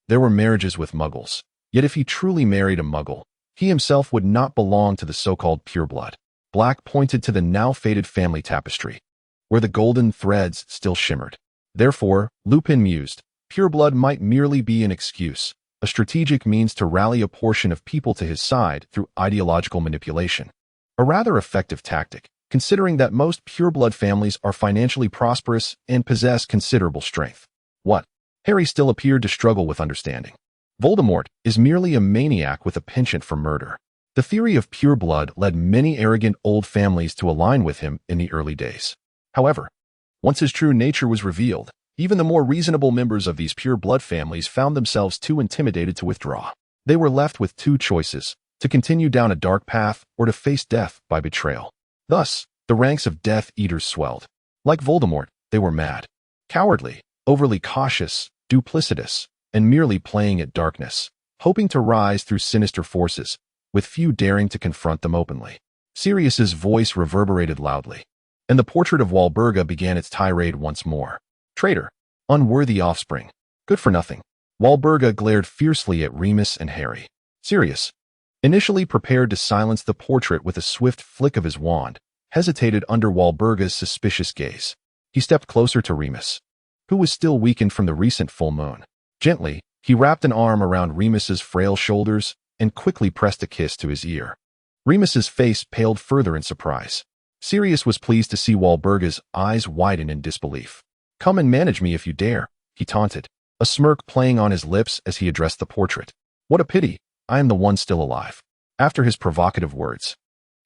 There were marriages with Muggles, yet if he truly married a Muggle, he himself would not belong to the so-called pureblood. Black pointed to the now faded family tapestry, where the golden threads still shimmered. Therefore, Lupin mused, pureblood might merely be an excuse, a strategic means to rally a portion of people to his side through ideological manipulation. A rather effective tactic, considering that most pureblood families are financially prosperous and possess considerable strength. What? Harry still appeared to struggle with understanding. Voldemort is merely a maniac with a penchant for murder. The theory of pure blood led many arrogant old families to align with him in the early days. However, once his true nature was revealed, even the more reasonable members of these pure blood families found themselves too intimidated to withdraw. They were left with two choices: to continue down a dark path or to face death by betrayal. Thus, the ranks of Death Eaters swelled. Like Voldemort, they were mad, cowardly, overly cautious, duplicitous, and merely playing at darkness, hoping to rise through sinister forces, with few daring to confront them openly. Sirius's voice reverberated loudly, and the portrait of Walburga began its tirade once more. Traitor, unworthy offspring, good for nothing. Walburga glared fiercely at Remus and Harry. Sirius, initially prepared to silence the portrait with a swift flick of his wand, hesitated under Walburga's suspicious gaze. He stepped closer to Remus, who was still weakened from the recent full moon. Gently, he wrapped an arm around Remus's frail shoulders and quickly pressed a kiss to his ear. Remus's face paled further in surprise. Sirius was pleased to see Walburga's eyes widen in disbelief. Come and manage me if you dare, he taunted, a smirk playing on his lips as he addressed the portrait. What a pity, I am the one still alive. After his provocative words,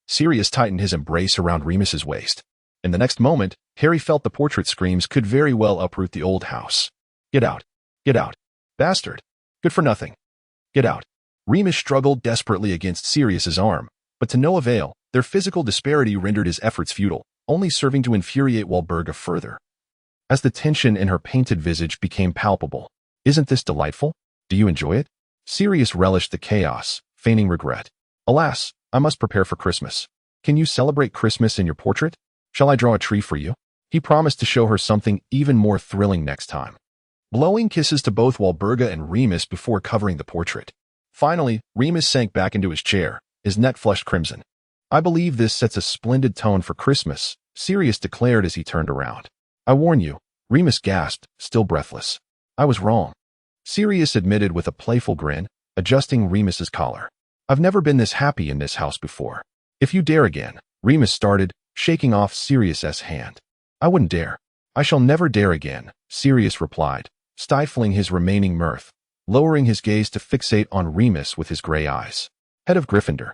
Sirius tightened his embrace around Remus's waist. In the next moment, Harry felt the portrait screams could very well uproot the old house. Get out. Get out. Bastard. Good for nothing. Get out. Remus struggled desperately against Sirius's arm, but to no avail. Their physical disparity rendered his efforts futile, only serving to infuriate Walburga further. As the tension in her painted visage became palpable, isn't this delightful? Do you enjoy it? Sirius relished the chaos, feigning regret. Alas, I must prepare for Christmas. Can you celebrate Christmas in your portrait? Shall I draw a tree for you? He promised to show her something even more thrilling next time. Blowing kisses to both Walburga and Remus before covering the portrait. Finally, Remus sank back into his chair, his neck flushed crimson. I believe this sets a splendid tone for Christmas, Sirius declared as he turned around. I warn you, Remus gasped, still breathless. I was wrong, Sirius admitted with a playful grin, adjusting Remus's collar. I've never been this happy in this house before. If you dare again, Remus started, shaking off Sirius's hand. I wouldn't dare. I shall never dare again, Sirius replied, stifling his remaining mirth, lowering his gaze to fixate on Remus with his gray eyes. Head of Gryffindor,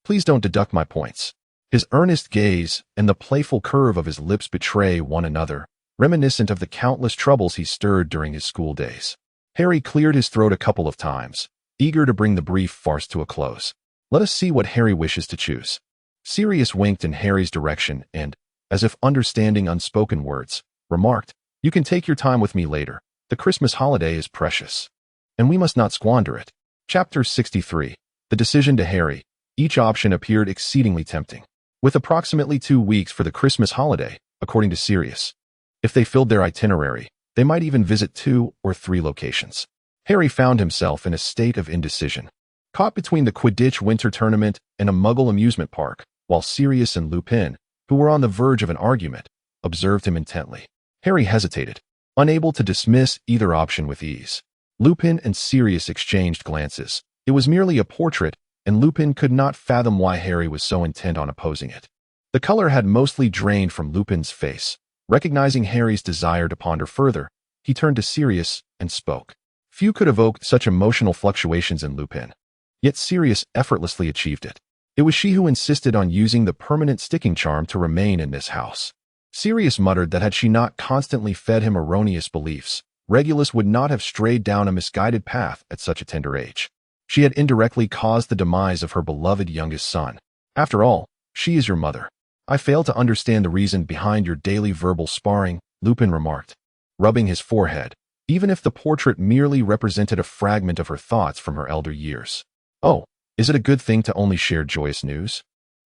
please don't deduct my points. His earnest gaze and the playful curve of his lips betray one another, reminiscent of the countless troubles he stirred during his school days. Harry cleared his throat a couple of times, eager to bring the brief farce to a close. Let us see what Harry wishes to choose. Sirius winked in Harry's direction and, as if understanding unspoken words, remarked, You can take your time with me later. The Christmas holiday is precious, and we must not squander it. Chapter 63. The decision to Harry. Each option appeared exceedingly tempting. With approximately 2 weeks for the Christmas holiday, according to Sirius, if they filled their itinerary, they might even visit 2 or 3 locations. Harry found himself in a state of indecision, caught between the Quidditch winter tournament and a Muggle amusement park, while Sirius and Lupin, who were on the verge of an argument, observed him intently. Harry hesitated, unable to dismiss either option with ease. Lupin and Sirius exchanged glances. It was merely a portrait, and Lupin could not fathom why Harry was so intent on opposing it. The color had mostly drained from Lupin's face. Recognizing Harry's desire to ponder further, he turned to Sirius and spoke. Few could evoke such emotional fluctuations in Lupin. Yet Sirius effortlessly achieved it. It was she who insisted on using the permanent sticking charm to remain in this house. Sirius muttered that had she not constantly fed him erroneous beliefs, Regulus would not have strayed down a misguided path at such a tender age. She had indirectly caused the demise of her beloved youngest son. After all, she is your mother. I fail to understand the reason behind your daily verbal sparring, Lupin remarked, rubbing his forehead, even if the portrait merely represented a fragment of her thoughts from her elder years. Oh, is it a good thing to only share joyous news?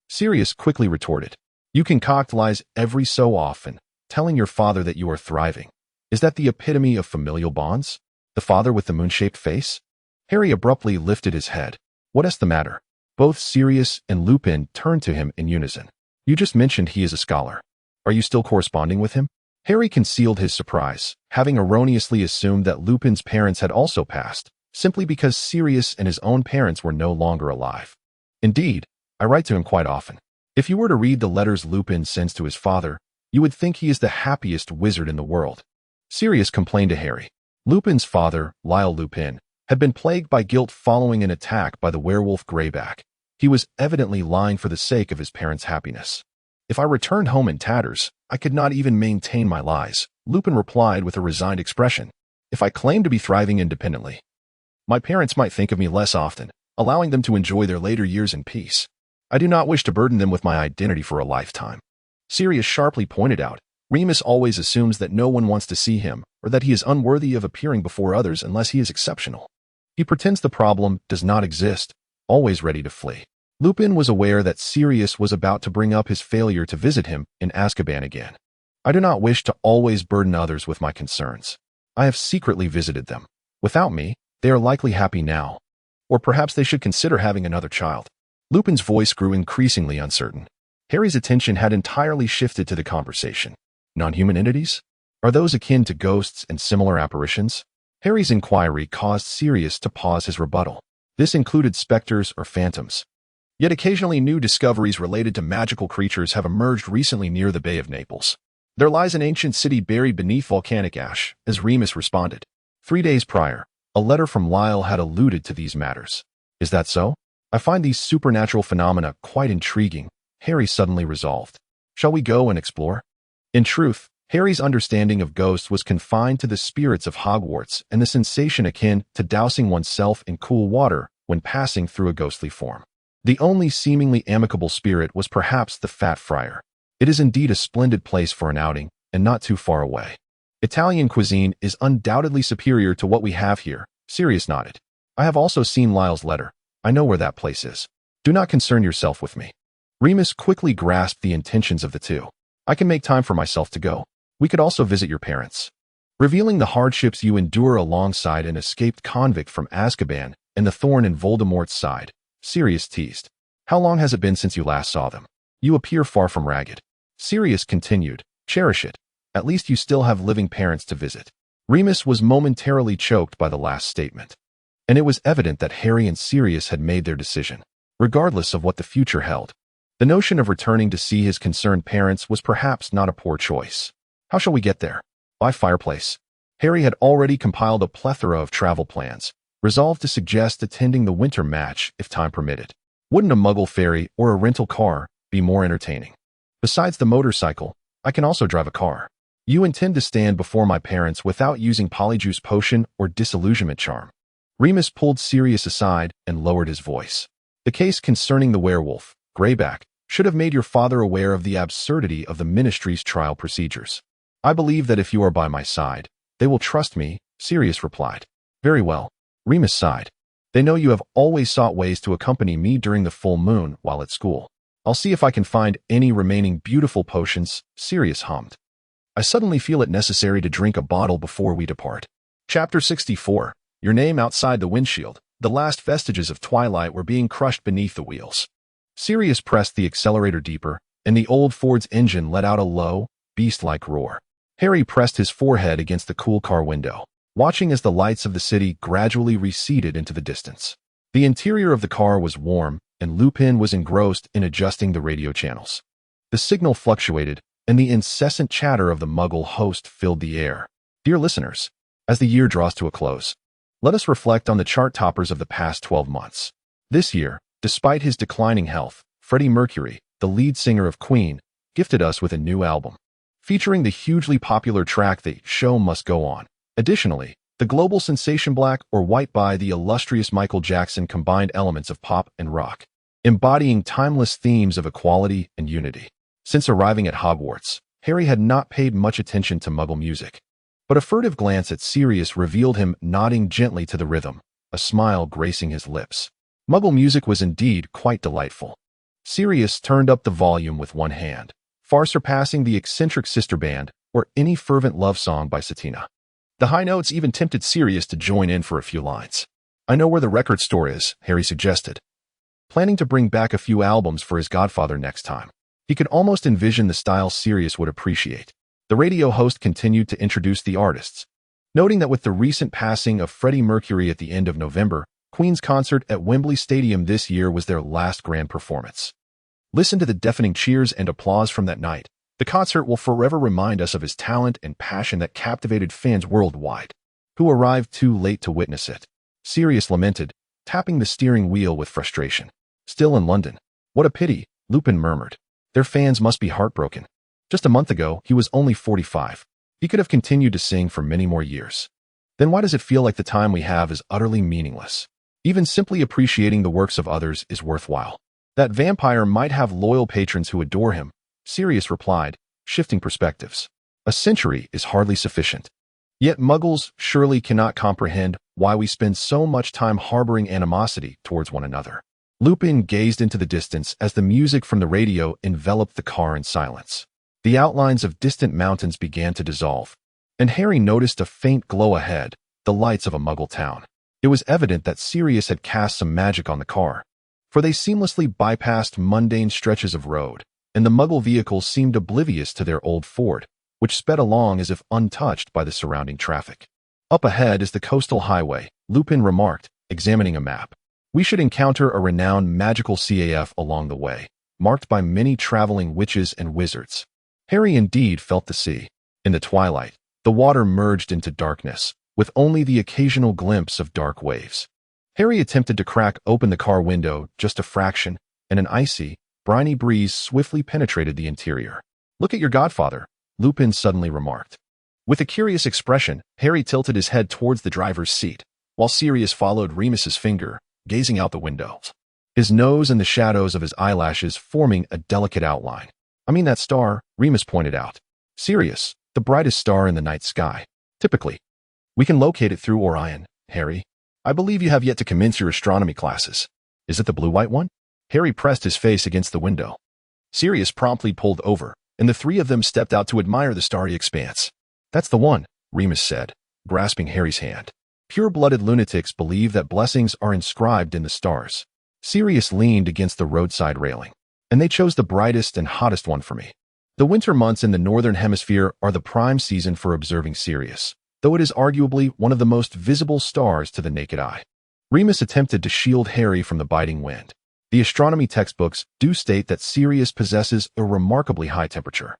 Sirius quickly retorted. You concoct lies every so often, telling your father that you are thriving. Is that the epitome of familial bonds? The father with the moon-shaped face? Harry abruptly lifted his head. What is the matter? Both Sirius and Lupin turned to him in unison. You just mentioned he is a scholar. Are you still corresponding with him? Harry concealed his surprise, having erroneously assumed that Lupin's parents had also passed, simply because Sirius and his own parents were no longer alive. Indeed, I write to him quite often. If you were to read the letters Lupin sends to his father, you would think he is the happiest wizard in the world. Sirius complained to Harry. Lupin's father, Lyle Lupin, had been plagued by guilt following an attack by the werewolf Greyback. He was evidently lying for the sake of his parents' happiness. If I returned home in tatters, I could not even maintain my lies, Lupin replied with a resigned expression. If I claimed to be thriving independently, my parents might think of me less often, allowing them to enjoy their later years in peace. I do not wish to burden them with my identity for a lifetime. Sirius sharply pointed out, Remus always assumes that no one wants to see him, or that he is unworthy of appearing before others unless he is exceptional. He pretends the problem does not exist, always ready to flee. Lupin was aware that Sirius was about to bring up his failure to visit him in Azkaban again. I do not wish to always burden others with my concerns. I have secretly visited them. Without me, they are likely happy now. Or perhaps they should consider having another child. Lupin's voice grew increasingly uncertain. Harry's attention had entirely shifted to the conversation. Non-human entities? Are those akin to ghosts and similar apparitions? Harry's inquiry caused Sirius to pause his rebuttal. This included specters or phantoms. Yet occasionally new discoveries related to magical creatures have emerged recently near the Bay of Naples. There lies an ancient city buried beneath volcanic ash, as Remus responded. 3 days prior, a letter from Lyle had alluded to these matters. Is that so? I find these supernatural phenomena quite intriguing, Harry suddenly resolved. Shall we go and explore? In truth, Harry's understanding of ghosts was confined to the spirits of Hogwarts and the sensation akin to dousing oneself in cool water when passing through a ghostly form. The only seemingly amicable spirit was perhaps the Fat Friar. It is indeed a splendid place for an outing, and not too far away. Italian cuisine is undoubtedly superior to what we have here, Sirius nodded. I have also seen Lyle's letter. I know where that place is. Do not concern yourself with me. Remus quickly grasped the intentions of the two. I can make time for myself to go. We could also visit your parents. Revealing the hardships you endure alongside an escaped convict from Azkaban and the thorn in Voldemort's side, Sirius teased. How long has it been since you last saw them? You appear far from ragged. Sirius continued, cherish it. At least you still have living parents to visit. Remus was momentarily choked by the last statement. And it was evident that Harry and Sirius had made their decision, regardless of what the future held. The notion of returning to see his concerned parents was perhaps not a poor choice. How shall we get there? By fireplace. Harry had already compiled a plethora of travel plans, resolved to suggest attending the winter match if time permitted. Wouldn't a muggle ferry or a rental car be more entertaining? Besides the motorcycle, I can also drive a car. You intend to stand before my parents without using Polyjuice Potion or Disillusionment Charm. Remus pulled Sirius aside and lowered his voice. The case concerning the werewolf, Greyback, should have made your father aware of the absurdity of the Ministry's trial procedures. I believe that if you are by my side, they will trust me, Sirius replied. Very well. Remus sighed. They know you have always sought ways to accompany me during the full moon while at school. I'll see if I can find any remaining beautiful potions, Sirius hummed. I suddenly feel it necessary to drink a bottle before we depart. Chapter 64. Your name outside the windshield. The last vestiges of twilight were being crushed beneath the wheels. Sirius pressed the accelerator deeper, and the old Ford's engine let out a low, beast-like roar. Harry pressed his forehead against the cool car window, watching as the lights of the city gradually receded into the distance. The interior of the car was warm, and Lupin was engrossed in adjusting the radio channels. The signal fluctuated, and the incessant chatter of the Muggle host filled the air. Dear listeners, as the year draws to a close, let us reflect on the chart toppers of the past 12 months. This year, despite his declining health, Freddie Mercury, the lead singer of Queen, gifted us with a new album, featuring the hugely popular track The Show Must Go On. Additionally, the global sensation Black or White by the illustrious Michael Jackson combined elements of pop and rock, embodying timeless themes of equality and unity. Since arriving at Hogwarts, Harry had not paid much attention to Muggle music, but a furtive glance at Sirius revealed him nodding gently to the rhythm, a smile gracing his lips. Muggle music was indeed quite delightful. Sirius turned up the volume with one hand, far surpassing the eccentric sister band or any fervent love song by Satina. The high notes even tempted Sirius to join in for a few lines. I know where the record store is, Harry suggested, planning to bring back a few albums for his Godfather next time. He could almost envision the style Sirius would appreciate. The radio host continued to introduce the artists, noting that with the recent passing of Freddie Mercury at the end of November, Queen's concert at Wembley Stadium this year was their last grand performance. Listen to the deafening cheers and applause from that night. The concert will forever remind us of his talent and passion that captivated fans worldwide, who arrived too late to witness it. Sirius lamented, tapping the steering wheel with frustration. Still in London. What a pity, Lupin murmured. Their fans must be heartbroken. Just a month ago, he was only 45. He could have continued to sing for many more years. Then why does it feel like the time we have is utterly meaningless? Even simply appreciating the works of others is worthwhile. That vampire might have loyal patrons who adore him, Sirius replied, shifting perspectives. A century is hardly sufficient. Yet muggles surely cannot comprehend why we spend so much time harboring animosity towards one another. Lupin gazed into the distance as the music from the radio enveloped the car in silence. The outlines of distant mountains began to dissolve, and Harry noticed a faint glow ahead, the lights of a muggle town. It was evident that Sirius had cast some magic on the car, for they seamlessly bypassed mundane stretches of road, and the muggle vehicles seemed oblivious to their old Ford, which sped along as if untouched by the surrounding traffic. Up ahead is the coastal highway, Lupin remarked, examining a map. We should encounter a renowned magical CAF along the way, marked by many traveling witches and wizards. Harry indeed felt the sea. In the twilight, the water merged into darkness, with only the occasional glimpse of dark waves. Harry attempted to crack open the car window just a fraction, and an icy, briny breeze swiftly penetrated the interior. Look at your Godfather, Lupin suddenly remarked. With a curious expression, Harry tilted his head towards the driver's seat, while Sirius followed Remus's finger, gazing out the windows. His nose and the shadows of his eyelashes forming a delicate outline. I mean that star, Remus pointed out. Sirius, the brightest star in the night sky. Typically. We can locate it through Orion, Harry. I believe you have yet to commence your astronomy classes. Is it the blue-white one? Harry pressed his face against the window. Sirius promptly pulled over, and the three of them stepped out to admire the starry expanse. That's the one, Remus said, grasping Harry's hand. Pure-blooded lunatics believe that blessings are inscribed in the stars. Sirius leaned against the roadside railing, and they chose the brightest and hottest one for me. The winter months in the northern hemisphere are the prime season for observing Sirius, though it is arguably one of the most visible stars to the naked eye. Remus attempted to shield Harry from the biting wind. The astronomy textbooks do state that Sirius possesses a remarkably high temperature.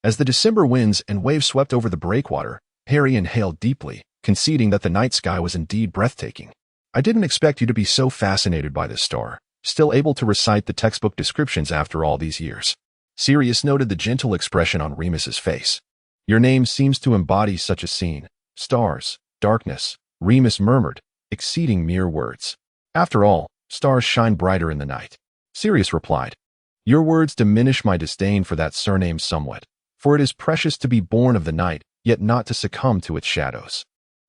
As the December winds and waves swept over the breakwater, Harry inhaled deeply, conceding that the night sky was indeed breathtaking. I didn't expect you to be so fascinated by this star, still able to recite the textbook descriptions after all these years. Sirius noted the gentle expression on Remus's face. Your name seems to embody such a scene. Stars, darkness, Remus murmured, exceeding mere words. After all, stars shine brighter in the night. Sirius replied. Your words diminish my disdain for that surname somewhat, for it is precious to be born of the night, yet not to succumb to its shadows.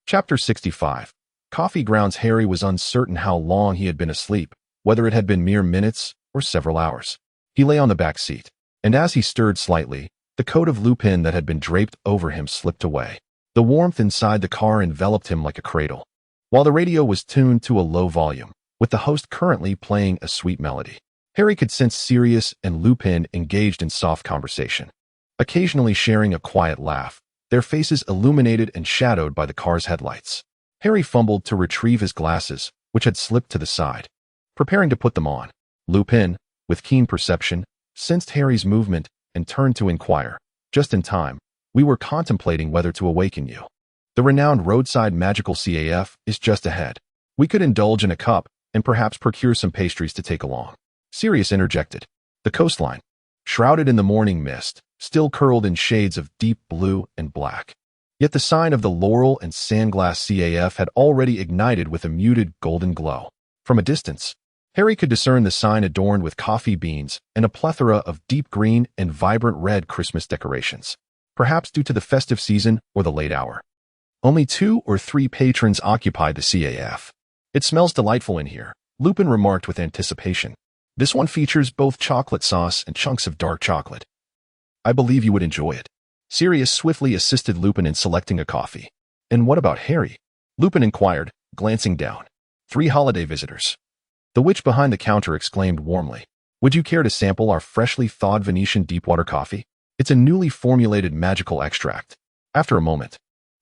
Chapter 65. Coffee grounds. Harry was uncertain how long he had been asleep, whether it had been mere minutes or several hours. He lay on the back seat, and as he stirred slightly, the coat of Lupin that had been draped over him slipped away. The warmth inside the car enveloped him like a cradle, while the radio was tuned to a low volume, with the host currently playing a sweet melody. Harry could sense Sirius and Lupin engaged in soft conversation, occasionally sharing a quiet laugh, their faces illuminated and shadowed by the car's headlights. Harry fumbled to retrieve his glasses, which had slipped to the side, preparing to put them on. Lupin, with keen perception, sensed Harry's movement and turned to inquire. Just in time. We were contemplating whether to awaken you. The renowned roadside magical CAF is just ahead. We could indulge in a cup and perhaps procure some pastries to take along. Sirius interjected. The coastline, shrouded in the morning mist, still curled in shades of deep blue and black. Yet the sign of the Laurel and Sandglass CAF had already ignited with a muted golden glow. From a distance, Harry could discern the sign adorned with coffee beans and a plethora of deep green and vibrant red Christmas decorations, perhaps due to the festive season or the late hour. Only 2 or 3 patrons occupied the CAF. It smells delightful in here, Lupin remarked with anticipation. This one features both chocolate sauce and chunks of dark chocolate. I believe you would enjoy it. Sirius swiftly assisted Lupin in selecting a coffee. And what about Harry? Lupin inquired, glancing down. 3 holiday visitors. The witch behind the counter exclaimed warmly. Would you care to sample our freshly thawed Venetian deepwater coffee? It's a newly formulated magical extract. After a moment,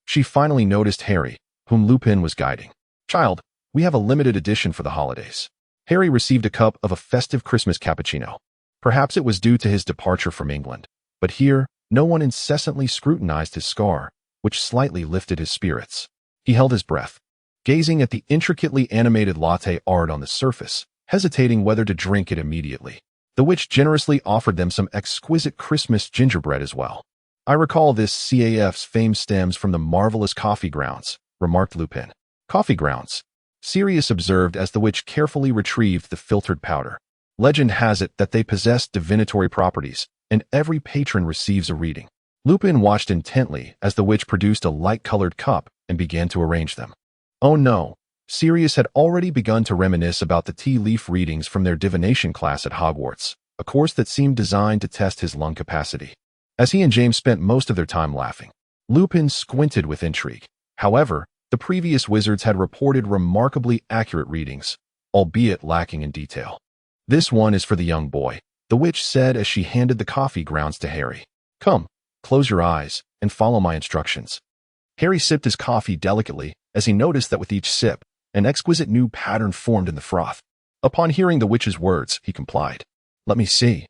she finally noticed Harry, whom Lupin was guiding. Child, we have a limited edition for the holidays. Harry received a cup of a festive Christmas cappuccino. Perhaps it was due to his departure from England, but here, no one incessantly scrutinized his scar, which slightly lifted his spirits. He held his breath, gazing at the intricately animated latte art on the surface, hesitating whether to drink it immediately. The witch generously offered them some exquisite Christmas gingerbread as well. I recall this CAF's fame stems from the marvelous coffee grounds, remarked Lupin. Coffee grounds, Sirius observed as the witch carefully retrieved the filtered powder. Legend has it that they possess divinatory properties, and every patron receives a reading. Lupin watched intently as the witch produced a light-colored cup and began to arrange them. Oh no, Sirius had already begun to reminisce about the tea leaf readings from their divination class at Hogwarts, a course that seemed designed to test his lung capacity. As he and James spent most of their time laughing, Lupin squinted with intrigue. However, the previous wizards had reported remarkably accurate readings, albeit lacking in detail. This one is for the young boy, the witch said as she handed the coffee grounds to Harry. Come, close your eyes, and follow my instructions. Harry sipped his coffee delicately as he noticed that with each sip, an exquisite new pattern formed in the froth. Upon hearing the witch's words, he complied. Let me see,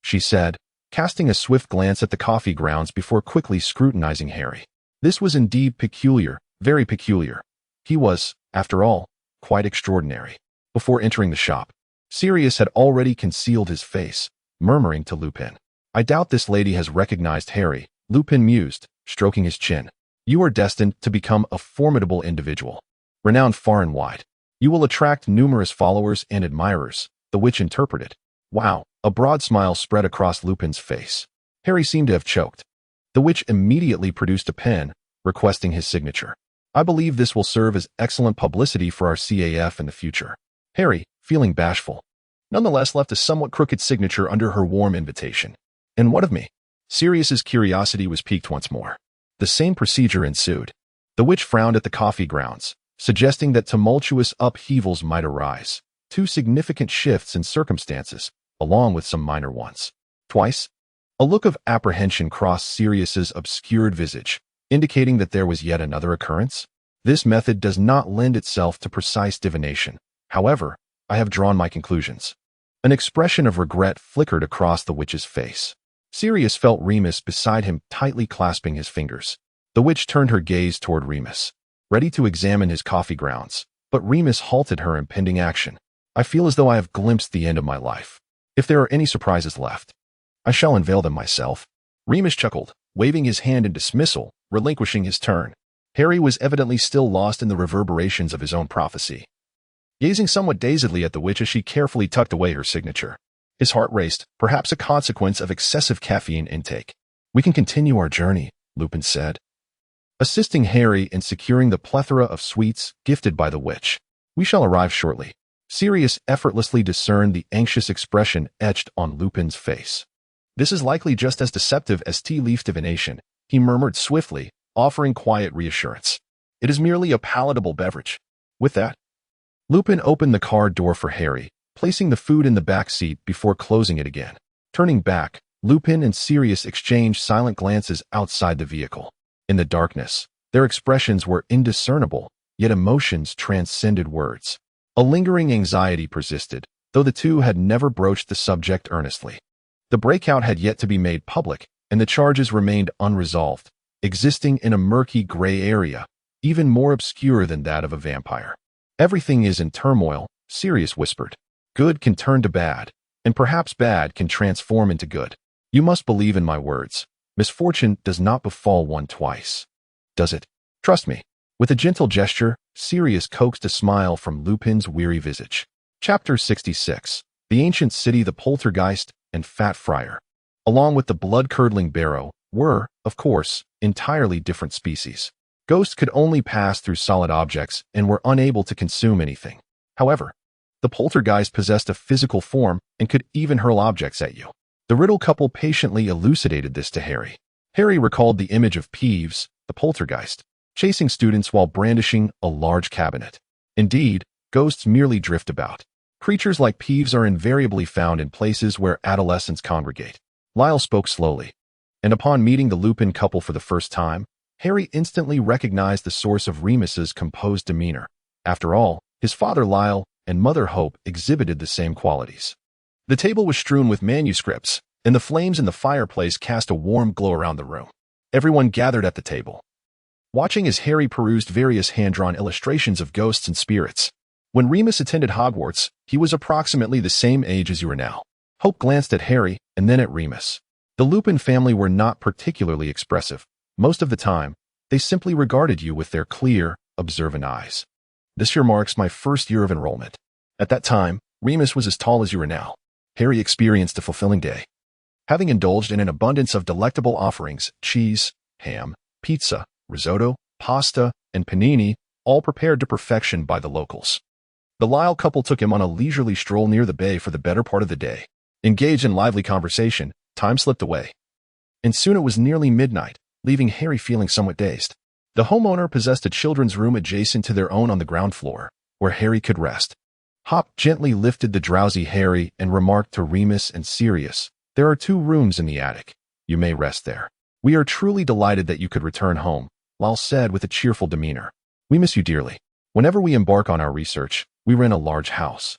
she said, casting a swift glance at the coffee grounds before quickly scrutinizing Harry. This was indeed peculiar, very peculiar. He was, after all, quite extraordinary. Before entering the shop, Sirius had already concealed his face, murmuring to Lupin. I doubt this lady has recognized Harry, Lupin mused, stroking his chin. You are destined to become a formidable individual, renowned far and wide. You will attract numerous followers and admirers, the witch interpreted. Wow, a broad smile spread across Lupin's face. Harry seemed to have choked. The witch immediately produced a pen, requesting his signature. I believe this will serve as excellent publicity for our CAF in the future. Harry, feeling bashful, nonetheless left a somewhat crooked signature under her warm invitation. And what of me? Sirius's curiosity was piqued once more. The same procedure ensued. The witch frowned at the coffee grounds, suggesting that tumultuous upheavals might arise. 2 significant shifts in circumstances, along with some minor ones. Twice, a look of apprehension crossed Sirius's obscured visage, indicating that there was yet another occurrence. This method does not lend itself to precise divination. However, I have drawn my conclusions. An expression of regret flickered across the witch's face. Sirius felt Remus beside him tightly clasping his fingers. The witch turned her gaze toward Remus, ready to examine his coffee grounds, but Remus halted her impending action. I feel as though I have glimpsed the end of my life. If there are any surprises left, I shall unveil them myself. Remus chuckled, waving his hand in dismissal, relinquishing his turn. Harry was evidently still lost in the reverberations of his own prophecy, gazing somewhat dazedly at the witch as she carefully tucked away her signature. His heart raced, perhaps a consequence of excessive caffeine intake. We can continue our journey, Lupin said, assisting Harry in securing the plethora of sweets gifted by the witch. We shall arrive shortly. Sirius effortlessly discerned the anxious expression etched on Lupin's face. This is likely just as deceptive as tea leaf divination, he murmured swiftly, offering quiet reassurance. It is merely a palatable beverage. With that, Lupin opened the car door for Harry, placing the food in the back seat before closing it again. Turning back, Lupin and Sirius exchanged silent glances outside the vehicle. In the darkness, their expressions were indiscernible, yet emotions transcended words. A lingering anxiety persisted, though the two had never broached the subject earnestly. The breakout had yet to be made public, and the charges remained unresolved, existing in a murky gray area, even more obscure than that of a vampire. Everything is in turmoil, Sirius whispered. Good can turn to bad, and perhaps bad can transform into good. You must believe in my words. Misfortune does not befall one twice. Does it? Trust me. With a gentle gesture, Sirius coaxed a smile from Lupin's weary visage. Chapter 66. The Ancient City, the Poltergeist, and Fat Friar, along with the blood-curdling barrow, were, of course, entirely different species. Ghosts could only pass through solid objects and were unable to consume anything. However, the poltergeist possessed a physical form and could even hurl objects at you. The Riddle couple patiently elucidated this to Harry. Harry recalled the image of Peeves, the poltergeist, chasing students while brandishing a large cabinet. Indeed, ghosts merely drift about. Creatures like Peeves are invariably found in places where adolescents congregate. Lyle spoke slowly, and upon meeting the Lupin couple for the first time, Harry instantly recognized the source of Remus's composed demeanor. After all, his father Lyle and mother Hope exhibited the same qualities. The table was strewn with manuscripts, and the flames in the fireplace cast a warm glow around the room. Everyone gathered at the table, watching as Harry perused various hand-drawn illustrations of ghosts and spirits. When Remus attended Hogwarts, he was approximately the same age as you are now. Hope glanced at Harry and then at Remus. The Lupin family were not particularly expressive. Most of the time, they simply regarded you with their clear, observant eyes. This year marks my first year of enrollment. At that time, Remus was as tall as you are now. Harry experienced a fulfilling day. Having indulged in an abundance of delectable offerings, cheese, ham, pizza, risotto, pasta, and panini, all prepared to perfection by the locals. The Lyle couple took him on a leisurely stroll near the bay for the better part of the day. Engaged in lively conversation, time slipped away. And soon it was nearly midnight, leaving Harry feeling somewhat dazed. The homeowner possessed a children's room adjacent to their own on the ground floor, where Harry could rest. Hop gently lifted the drowsy Harry and remarked to Remus and Sirius, "There are 2 rooms in the attic. You may rest there. We are truly delighted that you could return home," Lyle said with a cheerful demeanor. "We miss you dearly. Whenever we embark on our research, we rent a large house,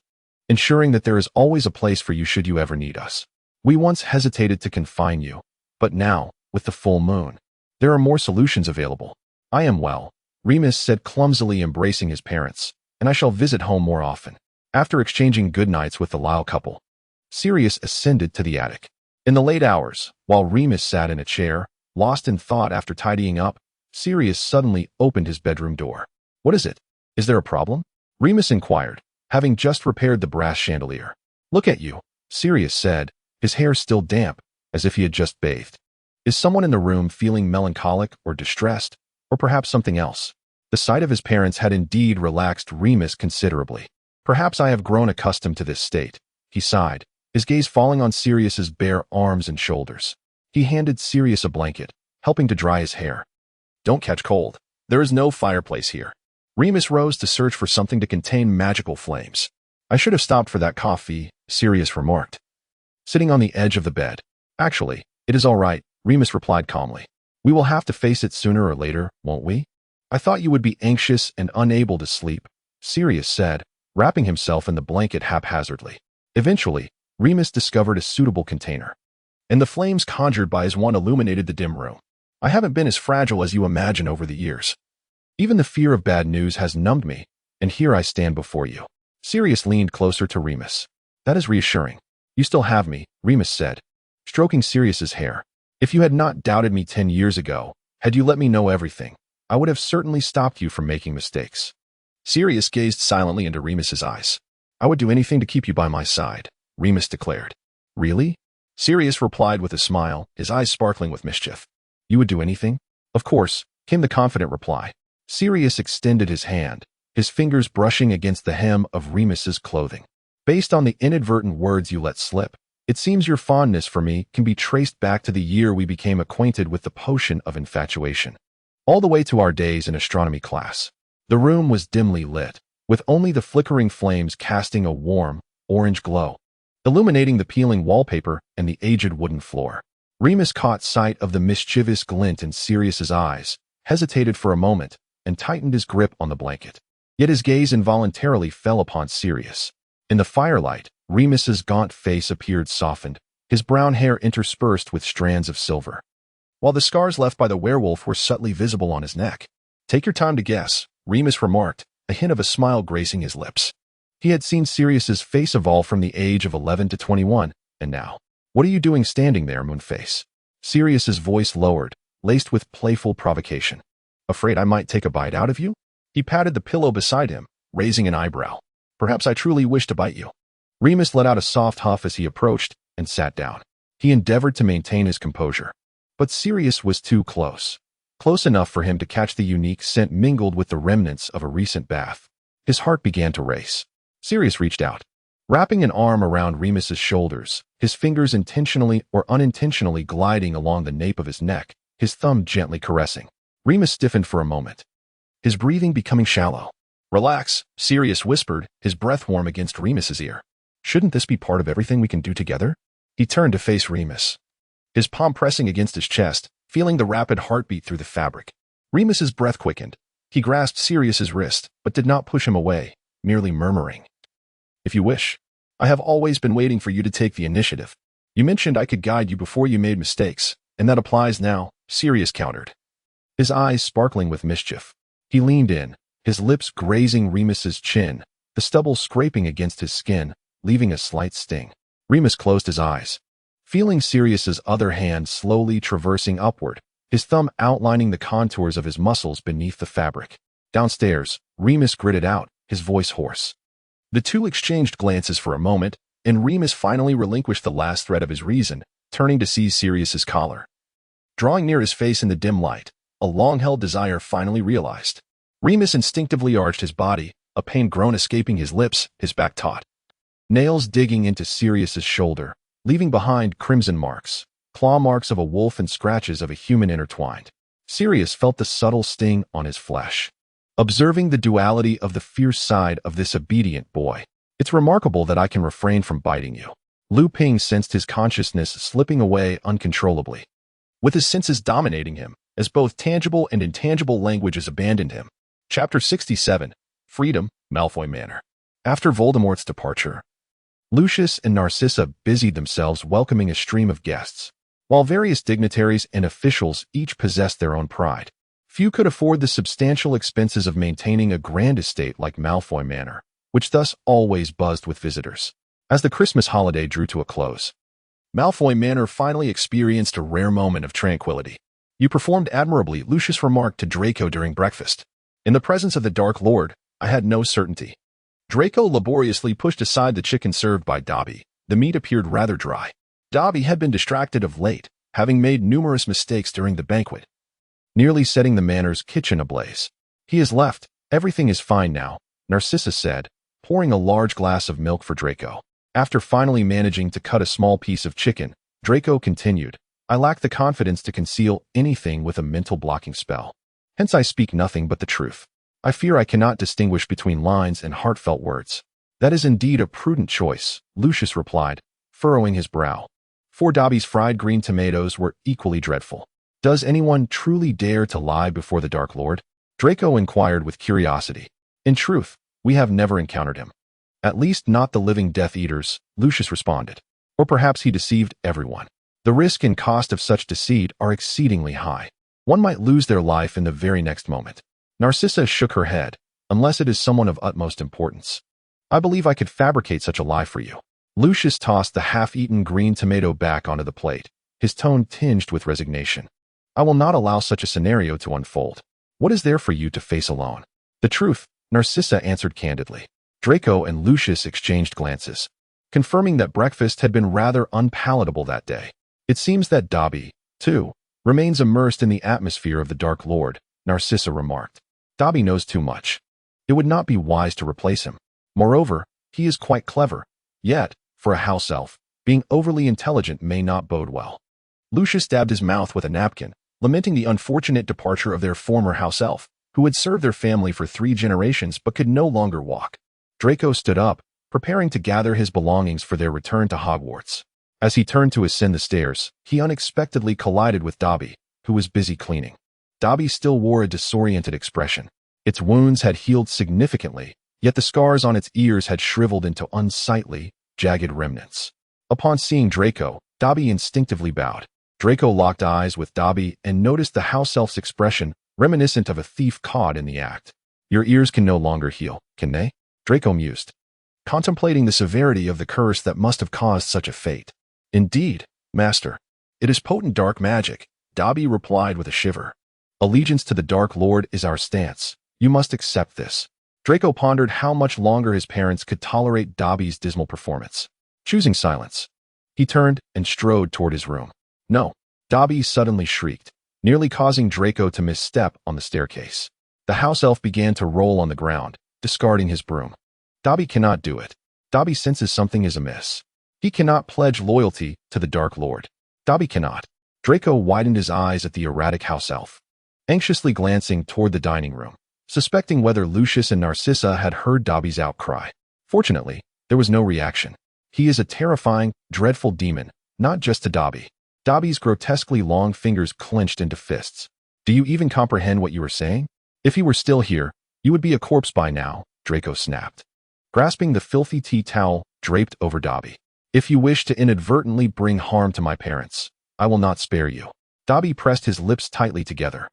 ensuring that there is always a place for you should you ever need us. We once hesitated to confine you, but now, with the full moon, there are more solutions available. I am well," Remus said clumsily, embracing his parents, "and I shall visit home more often." After exchanging goodnights with the Lyle couple, Sirius ascended to the attic. In the late hours, while Remus sat in a chair, lost in thought after tidying up, Sirius suddenly opened his bedroom door. "What is it? Is there a problem?" Remus inquired, having just repaired the brass chandelier. "Look at you," Sirius said, his hair still damp, as if he had just bathed. "Is someone in the room feeling melancholic or distressed, or perhaps something else?" The sight of his parents had indeed relaxed Remus considerably. "Perhaps I have grown accustomed to this state," he sighed, his gaze falling on Sirius's bare arms and shoulders. He handed Sirius a blanket, helping to dry his hair. "Don't catch cold. There is no fireplace here." Remus rose to search for something to contain magical flames. "I should have stopped for that coffee," Sirius remarked, sitting on the edge of the bed. "Actually, it is all right," Remus replied calmly. "We will have to face it sooner or later, won't we?" "I thought you would be anxious and unable to sleep," Sirius said, wrapping himself in the blanket haphazardly. Eventually, Remus discovered a suitable container, and the flames conjured by his wand illuminated the dim room. "I haven't been as fragile as you imagine over the years. Even the fear of bad news has numbed me, and here I stand before you." Sirius leaned closer to Remus. "That is reassuring. You still have me," Remus said, stroking Sirius's hair. "If you had not doubted me 10 years ago, had you let me know everything, I would have certainly stopped you from making mistakes." Sirius gazed silently into Remus's eyes. "I would do anything to keep you by my side," Remus declared. "Really?" Sirius replied with a smile, his eyes sparkling with mischief. "You would do anything?" "Of course," came the confident reply. Sirius extended his hand, his fingers brushing against the hem of Remus's clothing. "Based on the inadvertent words you let slip, it seems your fondness for me can be traced back to the year we became acquainted with the potion of infatuation, all the way to our days in astronomy class." The room was dimly lit, with only the flickering flames casting a warm, orange glow, illuminating the peeling wallpaper and the aged wooden floor. Remus caught sight of the mischievous glint in Sirius's eyes, hesitated for a moment, and tightened his grip on the blanket. Yet his gaze involuntarily fell upon Sirius. In the firelight, Remus's gaunt face appeared softened, his brown hair interspersed with strands of silver, while the scars left by the werewolf were subtly visible on his neck. "Take your time to guess," Remus remarked, a hint of a smile gracing his lips. He had seen Sirius's face evolve from the age of 11 to 21, and now, "What are you doing standing there, Moonface?" Sirius's voice lowered, laced with playful provocation. "Afraid I might take a bite out of you?" He patted the pillow beside him, raising an eyebrow. "Perhaps I truly wish to bite you." Remus let out a soft huff as he approached and sat down. He endeavored to maintain his composure, but Sirius was too close. Close enough for him to catch the unique scent mingled with the remnants of a recent bath. His heart began to race. Sirius reached out, wrapping an arm around Remus's shoulders, his fingers intentionally or unintentionally gliding along the nape of his neck, his thumb gently caressing. Remus stiffened for a moment, his breathing becoming shallow. "Relax," Sirius whispered, his breath warm against Remus's ear. "Shouldn't this be part of everything we can do together?" He turned to face Remus, his palm pressing against his chest, feeling the rapid heartbeat through the fabric. Remus's breath quickened. He grasped Sirius's wrist, but did not push him away, merely murmuring, "If you wish." I have always been waiting for you to take the initiative. You mentioned I could guide you before you made mistakes, and that applies now, Sirius countered, his eyes sparkling with mischief. He leaned in, his lips grazing Remus's chin, the stubble scraping against his skin, leaving a slight sting. Remus closed his eyes, feeling Sirius's other hand slowly traversing upward, his thumb outlining the contours of his muscles beneath the fabric. Downstairs, Remus gritted out, his voice hoarse. The two exchanged glances for a moment, and Remus finally relinquished the last thread of his reason, turning to seize Sirius's collar. Drawing near his face in the dim light, a long-held desire finally realized. Remus instinctively arched his body, a pained groan escaping his lips, his back taut. Nails digging into Sirius's shoulder, leaving behind crimson marks, claw marks of a wolf and scratches of a human intertwined. Sirius felt the subtle sting on his flesh, observing the duality of the fierce side of this obedient boy. It's remarkable that I can refrain from biting you. Lupin sensed his consciousness slipping away uncontrollably, with his senses dominating him, as both tangible and intangible languages abandoned him. Chapter 67, Freedom, Malfoy Manor. After Voldemort's departure, Lucius and Narcissa busied themselves welcoming a stream of guests. While various dignitaries and officials each possessed their own pride, few could afford the substantial expenses of maintaining a grand estate like Malfoy Manor, which thus always buzzed with visitors. As the Christmas holiday drew to a close, Malfoy Manor finally experienced a rare moment of tranquility. You performed admirably, Lucius remarked to Draco during breakfast. In the presence of the Dark Lord, I had no certainty. Draco laboriously pushed aside the chicken served by Dobby. The meat appeared rather dry. Dobby had been distracted of late, having made numerous mistakes during the banquet, nearly setting the manor's kitchen ablaze. He has left. Everything is fine now, Narcissa said, pouring a large glass of milk for Draco. After finally managing to cut a small piece of chicken, Draco continued, I lack the confidence to conceal anything with a mental blocking spell. Hence I speak nothing but the truth. I fear I cannot distinguish between lines and heartfelt words. That is indeed a prudent choice, Lucius replied, furrowing his brow. For Dobby's fried green tomatoes were equally dreadful. Does anyone truly dare to lie before the Dark Lord? Draco inquired with curiosity. In truth, we have never encountered him. At least not the living Death Eaters, Lucius responded. Or perhaps he deceived everyone. The risk and cost of such deceit are exceedingly high. One might lose their life in the very next moment. Narcissa shook her head, unless it is someone of utmost importance. I believe I could fabricate such a lie for you. Lucius tossed the half-eaten green tomato back onto the plate, his tone tinged with resignation. I will not allow such a scenario to unfold. What is there for you to face alone? The truth, Narcissa answered candidly. Draco and Lucius exchanged glances, confirming that breakfast had been rather unpalatable that day. It seems that Dobby, too, remains immersed in the atmosphere of the Dark Lord, Narcissa remarked. Dobby knows too much. It would not be wise to replace him. Moreover, he is quite clever. Yet, for a house elf, being overly intelligent may not bode well. Lucius dabbed his mouth with a napkin, lamenting the unfortunate departure of their former house elf, who had served their family for 3 generations but could no longer walk. Draco stood up, preparing to gather his belongings for their return to Hogwarts. As he turned to ascend the stairs, he unexpectedly collided with Dobby, who was busy cleaning. Dobby still wore a disoriented expression. Its wounds had healed significantly, yet the scars on its ears had shriveled into unsightly, jagged remnants. Upon seeing Draco, Dobby instinctively bowed. Draco locked eyes with Dobby and noticed the house elf's expression, reminiscent of a thief caught in the act. Your ears can no longer heal, can they? Draco mused, contemplating the severity of the curse that must have caused such a fate. Indeed, master. It is potent dark magic, Dobby replied with a shiver. Allegiance to the Dark Lord is our stance. You must accept this. Draco pondered how much longer his parents could tolerate Dobby's dismal performance. Choosing silence, he turned and strode toward his room. No, Dobby suddenly shrieked, nearly causing Draco to misstep on the staircase. The house elf began to roll on the ground, discarding his broom. Dobby cannot do it. Dobby senses something is amiss. He cannot pledge loyalty to the Dark Lord. Dobby cannot. Draco widened his eyes at the erratic house elf, anxiously glancing toward the dining room, suspecting whether Lucius and Narcissa had heard Dobby's outcry. Fortunately, there was no reaction. He is a terrifying, dreadful demon, not just to Dobby. Dobby's grotesquely long fingers clenched into fists. Do you even comprehend what you are saying? If he were still here, you would be a corpse by now, Draco snapped. Grasping the filthy tea towel, draped over Dobby. "If you wish to inadvertently bring harm to my parents, I will not spare you." Dobby pressed his lips tightly together,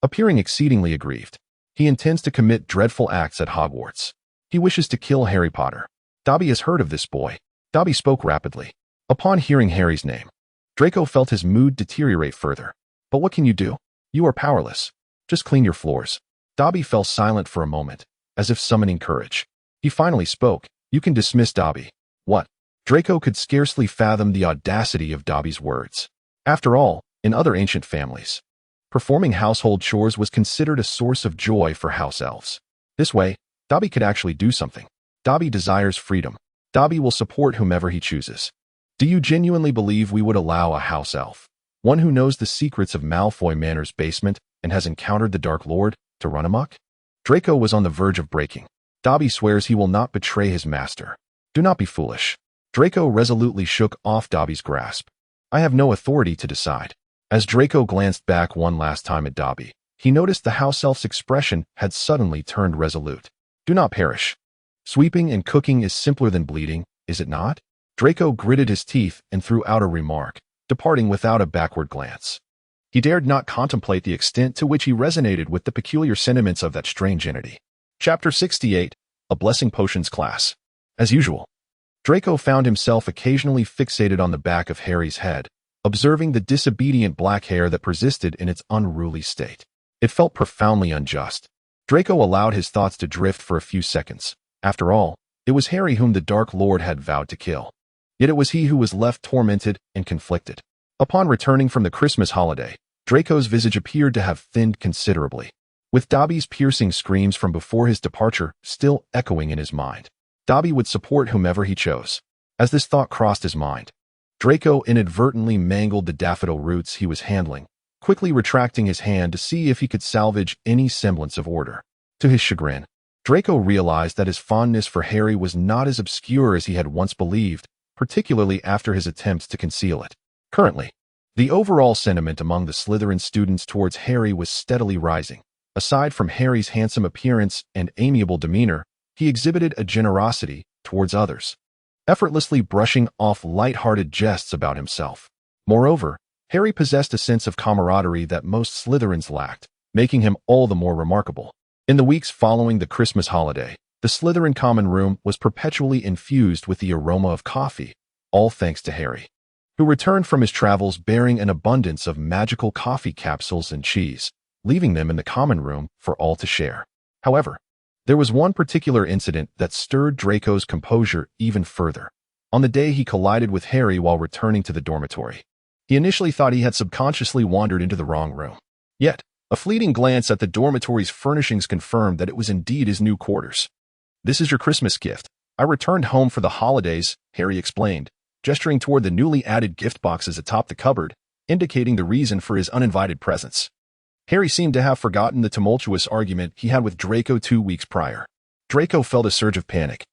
appearing exceedingly aggrieved. He intends to commit dreadful acts at Hogwarts. He wishes to kill Harry Potter. Dobby has heard of this boy. Dobby spoke rapidly. Upon hearing Harry's name, Draco felt his mood deteriorate further. "But what can you do? You are powerless. Just clean your floors." Dobby fell silent for a moment, as if summoning courage. He finally spoke. "You can dismiss Dobby." "What?" Draco could scarcely fathom the audacity of Dobby's words. After all, in other ancient families, performing household chores was considered a source of joy for house elves. This way, Dobby could actually do something. Dobby desires freedom. Dobby will support whomever he chooses. "Do you genuinely believe we would allow a house elf, one who knows the secrets of Malfoy Manor's basement and has encountered the Dark Lord, to run amok?" Draco was on the verge of breaking. Dobby swears he will not betray his master. "Do not be foolish." Draco resolutely shook off Dobby's grasp. "I have no authority to decide." As Draco glanced back one last time at Dobby, he noticed the house elf's expression had suddenly turned resolute. "Do not perish. Sweeping and cooking is simpler than bleeding, is it not?" Draco gritted his teeth and threw out a remark, departing without a backward glance. He dared not contemplate the extent to which he resonated with the peculiar sentiments of that strange entity. Chapter 68, A Blessing Potions Class. As usual, Draco found himself occasionally fixated on the back of Harry's head, observing the disobedient black hair that persisted in its unruly state. It felt profoundly unjust. Draco allowed his thoughts to drift for a few seconds. After all, it was Harry whom the Dark Lord had vowed to kill. Yet it was he who was left tormented and conflicted. Upon returning from the Christmas holiday, Draco's visage appeared to have thinned considerably, with Dobby's piercing screams from before his departure still echoing in his mind. Dobby would support whomever he chose. As this thought crossed his mind, Draco inadvertently mangled the daffodil roots he was handling, quickly retracting his hand to see if he could salvage any semblance of order. To his chagrin, Draco realized that his fondness for Harry was not as obscure as he had once believed, particularly after his attempts to conceal it. Currently, the overall sentiment among the Slytherin students towards Harry was steadily rising. Aside from Harry's handsome appearance and amiable demeanor, he exhibited a generosity towards others, effortlessly brushing off light-hearted jests about himself. Moreover, Harry possessed a sense of camaraderie that most Slytherins lacked, making him all the more remarkable. In the weeks following the Christmas holiday, the Slytherin common room was perpetually infused with the aroma of coffee, all thanks to Harry, who returned from his travels bearing an abundance of magical coffee capsules and cheese, leaving them in the common room for all to share. However, there was one particular incident that stirred Draco's composure even further. On the day he collided with Harry while returning to the dormitory, he initially thought he had subconsciously wandered into the wrong room. Yet, a fleeting glance at the dormitory's furnishings confirmed that it was indeed his new quarters. "This is your Christmas gift. I returned home for the holidays," Harry explained, gesturing toward the newly added gift boxes atop the cupboard, indicating the reason for his uninvited presence. Harry seemed to have forgotten the tumultuous argument he had with Draco 2 weeks prior. Draco felt a surge of panic.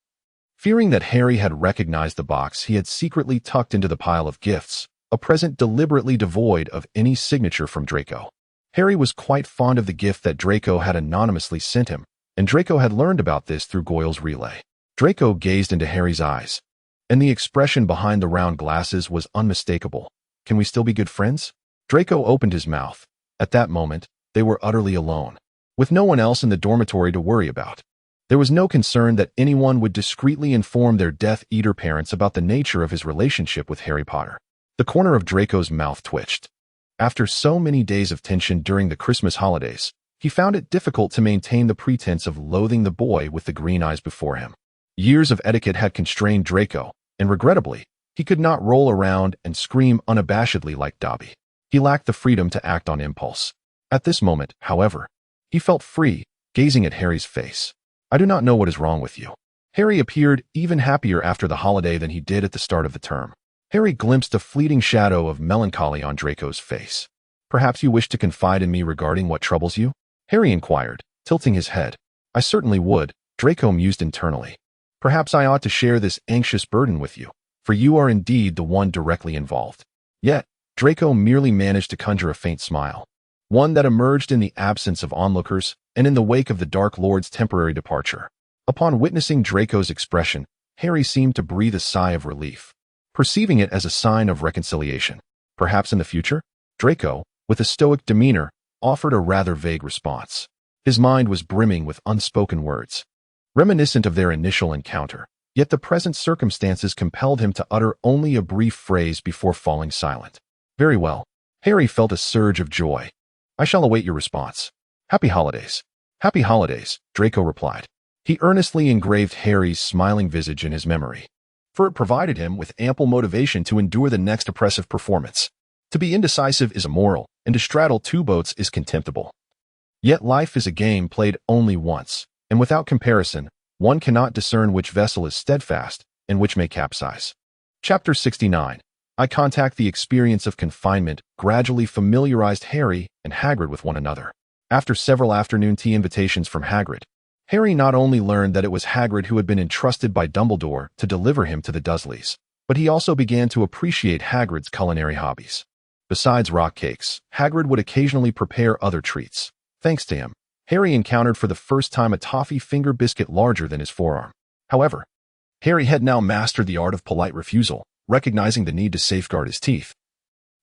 Fearing that Harry had recognized the box he had secretly tucked into the pile of gifts, a present deliberately devoid of any signature from Draco. Harry was quite fond of the gift that Draco had anonymously sent him, and Draco had learned about this through Goyle's relay. Draco gazed into Harry's eyes, and the expression behind the round glasses was unmistakable. "Can we still be good friends?" Draco opened his mouth. At that moment, they were utterly alone, with no one else in the dormitory to worry about. There was no concern that anyone would discreetly inform their Death Eater parents about the nature of his relationship with Harry Potter. The corner of Draco's mouth twitched. After so many days of tension during the Christmas holidays, he found it difficult to maintain the pretense of loathing the boy with the green eyes before him. Years of etiquette had constrained Draco, and regrettably, he could not roll around and scream unabashedly like Dobby. He lacked the freedom to act on impulse. At this moment, however, he felt free, gazing at Harry's face. "I do not know what is wrong with you." Harry appeared even happier after the holiday than he did at the start of the term. Harry glimpsed a fleeting shadow of melancholy on Draco's face. "Perhaps you wish to confide in me regarding what troubles you?" Harry inquired, tilting his head. "I certainly would," Draco mused internally. "Perhaps I ought to share this anxious burden with you, for you are indeed the one directly involved." Yet, Draco merely managed to conjure a faint smile, one that emerged in the absence of onlookers and in the wake of the Dark Lord's temporary departure. Upon witnessing Draco's expression, Harry seemed to breathe a sigh of relief, perceiving it as a sign of reconciliation. Perhaps in the future? Draco, with a stoic demeanor, offered a rather vague response. His mind was brimming with unspoken words, reminiscent of their initial encounter, yet the present circumstances compelled him to utter only a brief phrase before falling silent. Very well. Harry felt a surge of joy. I shall await your response. Happy holidays. Happy holidays, Draco replied. He earnestly engraved Harry's smiling visage in his memory, for it provided him with ample motivation to endure the next oppressive performance. To be indecisive is immoral, and to straddle two boats is contemptible. Yet life is a game played only once, and without comparison, one cannot discern which vessel is steadfast and which may capsize. Chapter 69. Eye contact. The experience of confinement gradually familiarized Harry and Hagrid with one another. After several afternoon tea invitations from Hagrid, Harry not only learned that it was Hagrid who had been entrusted by Dumbledore to deliver him to the Dursleys, but he also began to appreciate Hagrid's culinary hobbies. Besides rock cakes, Hagrid would occasionally prepare other treats. Thanks to him, Harry encountered for the first time a toffee finger biscuit larger than his forearm. However, Harry had now mastered the art of polite refusal, recognizing the need to safeguard his teeth.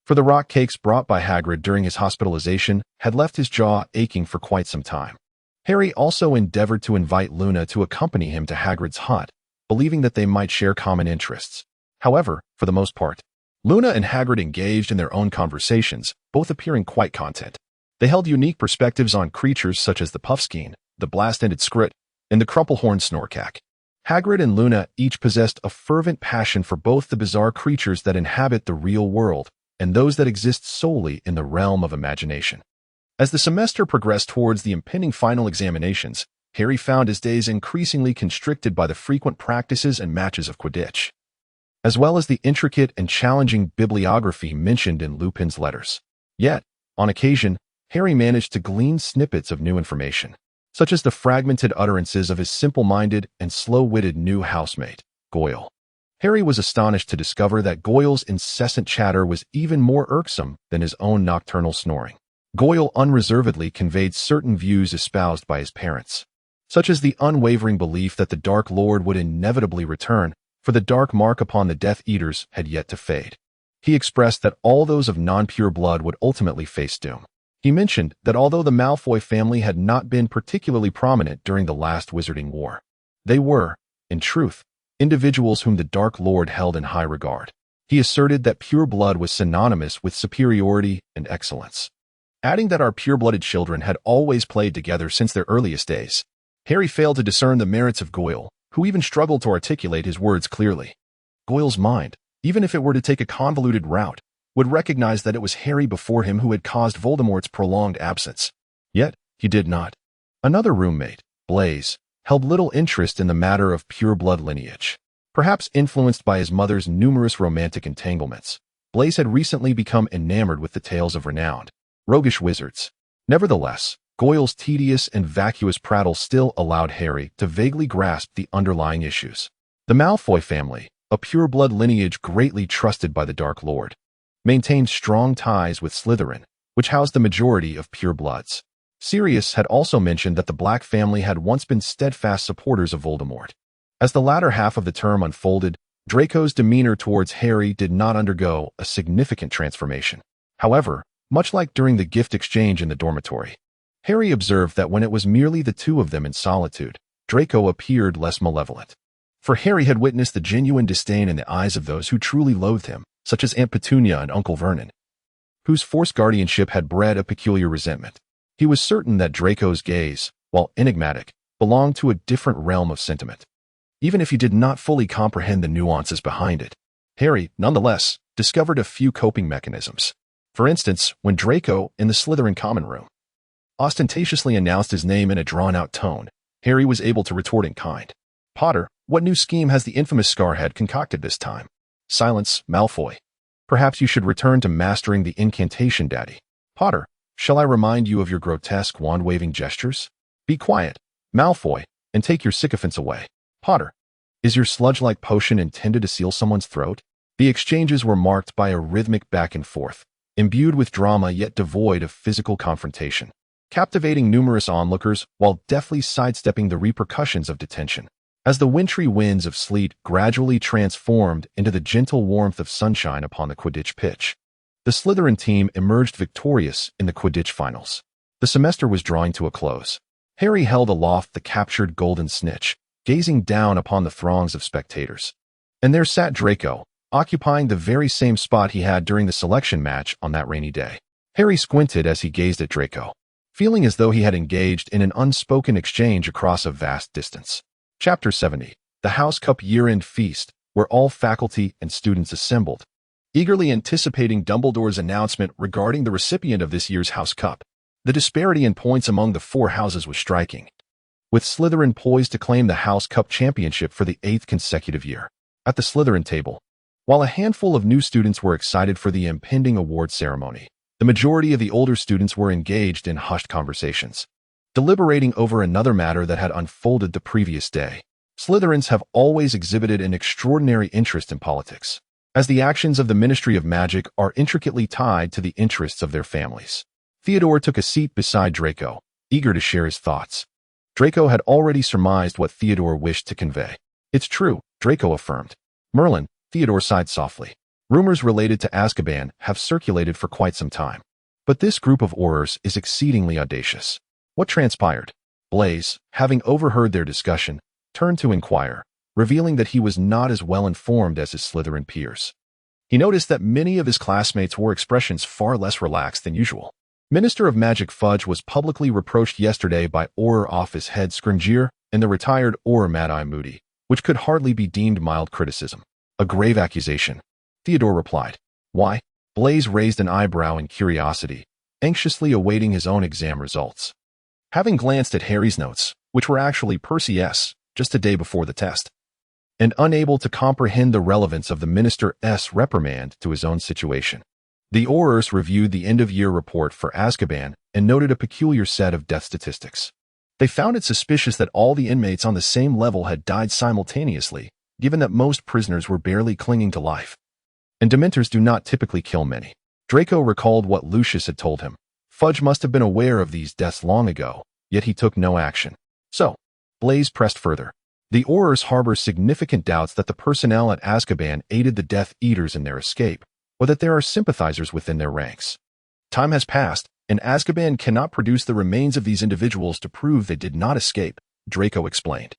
For the rock cakes brought by Hagrid during his hospitalization had left his jaw aching for quite some time. Harry also endeavored to invite Luna to accompany him to Hagrid's hut, believing that they might share common interests. However, for the most part, Luna and Hagrid engaged in their own conversations, both appearing quite content. They held unique perspectives on creatures such as the puffskein, the blast-ended skrit, and the crumplehorn snorkack. Hagrid and Luna each possessed a fervent passion for both the bizarre creatures that inhabit the real world and those that exist solely in the realm of imagination. As the semester progressed towards the impending final examinations, Harry found his days increasingly constricted by the frequent practices and matches of Quidditch, as well as the intricate and challenging bibliography mentioned in Lupin's letters. Yet, on occasion, Harry managed to glean snippets of new information, such as the fragmented utterances of his simple-minded and slow-witted new housemate, Goyle. Harry was astonished to discover that Goyle's incessant chatter was even more irksome than his own nocturnal snoring. Goyle unreservedly conveyed certain views espoused by his parents, such as the unwavering belief that the Dark Lord would inevitably return, for the dark mark upon the Death Eaters had yet to fade. He expressed that all those of non-pure blood would ultimately face doom. He mentioned that although the Malfoy family had not been particularly prominent during the last Wizarding War, they were, in truth, individuals whom the Dark Lord held in high regard. He asserted that pure blood was synonymous with superiority and excellence, adding that our pure-blooded children had always played together since their earliest days. Harry failed to discern the merits of Goyle, who even struggled to articulate his words clearly. Goyle's mind, even if it were to take a convoluted route, would recognize that it was Harry before him who had caused Voldemort's prolonged absence. Yet, he did not. Another roommate, Blaise, held little interest in the matter of pure-blood lineage. Perhaps influenced by his mother's numerous romantic entanglements, Blaise had recently become enamored with the tales of renowned, roguish wizards. Nevertheless, Goyle's tedious and vacuous prattle still allowed Harry to vaguely grasp the underlying issues. The Malfoy family, a pure-blood lineage greatly trusted by the Dark Lord, maintained strong ties with Slytherin, which housed the majority of pure-bloods. Sirius had also mentioned that the Black family had once been steadfast supporters of Voldemort. As the latter half of the term unfolded, Draco's demeanor towards Harry did not undergo a significant transformation. However, much like during the gift exchange in the dormitory, Harry observed that when it was merely the two of them in solitude, Draco appeared less malevolent. For Harry had witnessed the genuine disdain in the eyes of those who truly loathed him, such as Aunt Petunia and Uncle Vernon, whose forced guardianship had bred a peculiar resentment. He was certain that Draco's gaze, while enigmatic, belonged to a different realm of sentiment. Even if he did not fully comprehend the nuances behind it, Harry, nonetheless, discovered a few coping mechanisms. For instance, when Draco, in the Slytherin common room, ostentatiously announced his name in a drawn-out tone, Harry was able to retort in kind. Potter, what new scheme has the infamous Scarhead concocted this time? Silence, Malfoy. Perhaps you should return to mastering the incantation, Daddy. Potter, shall I remind you of your grotesque wand-waving gestures? Be quiet, Malfoy, and take your sycophants away. Potter, is your sludge-like potion intended to seal someone's throat? The exchanges were marked by a rhythmic back and forth, imbued with drama yet devoid of physical confrontation, captivating numerous onlookers while deftly sidestepping the repercussions of detention. as the wintry winds of sleet gradually transformed into the gentle warmth of sunshine upon the Quidditch pitch. The Slytherin team emerged victorious in the Quidditch finals. The semester was drawing to a close. Harry held aloft the captured golden snitch, gazing down upon the throngs of spectators. And there sat Draco, occupying the very same spot he had during the selection match on that rainy day. Harry squinted as he gazed at Draco, feeling as though he had engaged in an unspoken exchange across a vast distance. Chapter 70. The House Cup Year-End Feast, where all faculty and students assembled, eagerly anticipating Dumbledore's announcement regarding the recipient of this year's House Cup. The disparity in points among the four houses was striking, with Slytherin poised to claim the House Cup championship for the 8th consecutive year. At the Slytherin table, while a handful of new students were excited for the impending award ceremony, the majority of the older students were engaged in hushed conversations, deliberating over another matter that had unfolded the previous day. Slytherins have always exhibited an extraordinary interest in politics, as the actions of the Ministry of Magic are intricately tied to the interests of their families. Theodore took a seat beside Draco, eager to share his thoughts. Draco had already surmised what Theodore wished to convey. "It's true," Draco affirmed. "Merlin," Theodore sighed softly. "Rumors related to Azkaban have circulated for quite some time. But this group of Aurors is exceedingly audacious." What transpired? Blaise, having overheard their discussion, turned to inquire, revealing that he was not as well informed as his Slytherin peers. He noticed that many of his classmates wore expressions far less relaxed than usual. Minister of Magic Fudge was publicly reproached yesterday by Auror Office head Scrimgeour and the retired Auror Mad-Eye Moody, which could hardly be deemed mild criticism. "A grave accusation," Theodore replied. "Why?" Blaise raised an eyebrow in curiosity, anxiously awaiting his own exam results. Having glanced at Harry's notes, which were actually Percy S., just a day before the test, and unable to comprehend the relevance of the minister's reprimand to his own situation, the Aurors reviewed the end-of-year report for Azkaban and noted a peculiar set of death statistics. They found it suspicious that all the inmates on the same level had died simultaneously, given that most prisoners were barely clinging to life. And Dementors do not typically kill many. Draco recalled what Lucius had told him. Fudge must have been aware of these deaths long ago, yet he took no action. So, Blaise pressed further. The Aurors harbor significant doubts that the personnel at Azkaban aided the Death Eaters in their escape, or that there are sympathizers within their ranks. Time has passed, and Azkaban cannot produce the remains of these individuals to prove they did not escape, Draco explained.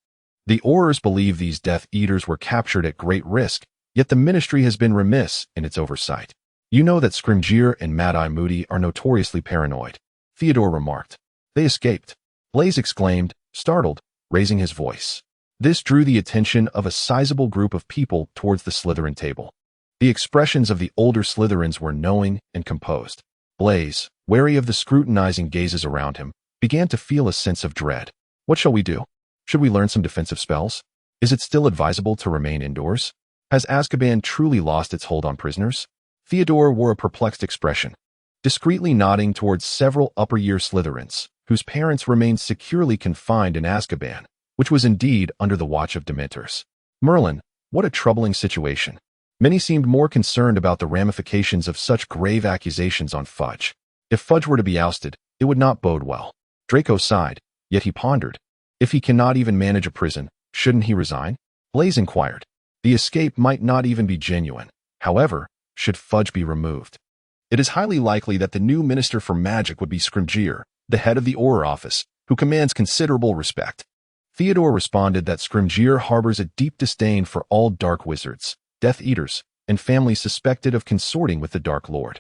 The Aurors believe these Death Eaters were captured at great risk, yet the Ministry has been remiss in its oversight. "You know that Scrimgeour and Mad-Eye Moody are notoriously paranoid," Theodore remarked. "They escaped," Blaise exclaimed, startled, raising his voice. This drew the attention of a sizable group of people towards the Slytherin table. The expressions of the older Slytherins were knowing and composed. Blaise, wary of the scrutinizing gazes around him, began to feel a sense of dread. "What shall we do? Should we learn some defensive spells? Is it still advisable to remain indoors? Has Azkaban truly lost its hold on prisoners?" Theodore wore a perplexed expression, discreetly nodding towards several upper-year Slytherins, whose parents remained securely confined in Azkaban, which was indeed under the watch of Dementors. "Merlin, what a troubling situation." Many seemed more concerned about the ramifications of such grave accusations on Fudge. If Fudge were to be ousted, it would not bode well. Draco sighed, yet he pondered. If he cannot even manage a prison, shouldn't he resign? Blaise inquired. The escape might not even be genuine. However, should Fudge be removed, it is highly likely that the new Minister for Magic would be Scrimgeour, the head of the Auror Office, who commands considerable respect. Theodore responded that Scrimgeour harbors a deep disdain for all dark wizards, Death Eaters, and families suspected of consorting with the Dark Lord.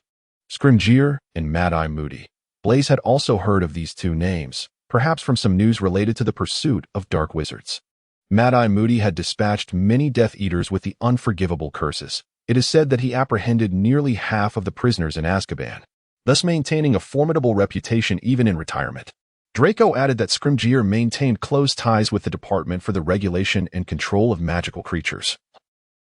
Scrimgeour and Mad-Eye Moody. Blaise had also heard of these two names, perhaps from some news related to the pursuit of dark wizards. Mad-Eye Moody had dispatched many Death Eaters with the unforgivable curses. It is said that he apprehended nearly half of the prisoners in Azkaban, thus maintaining a formidable reputation even in retirement. Draco added that Scrimgeour maintained close ties with the Department for the Regulation and Control of Magical Creatures,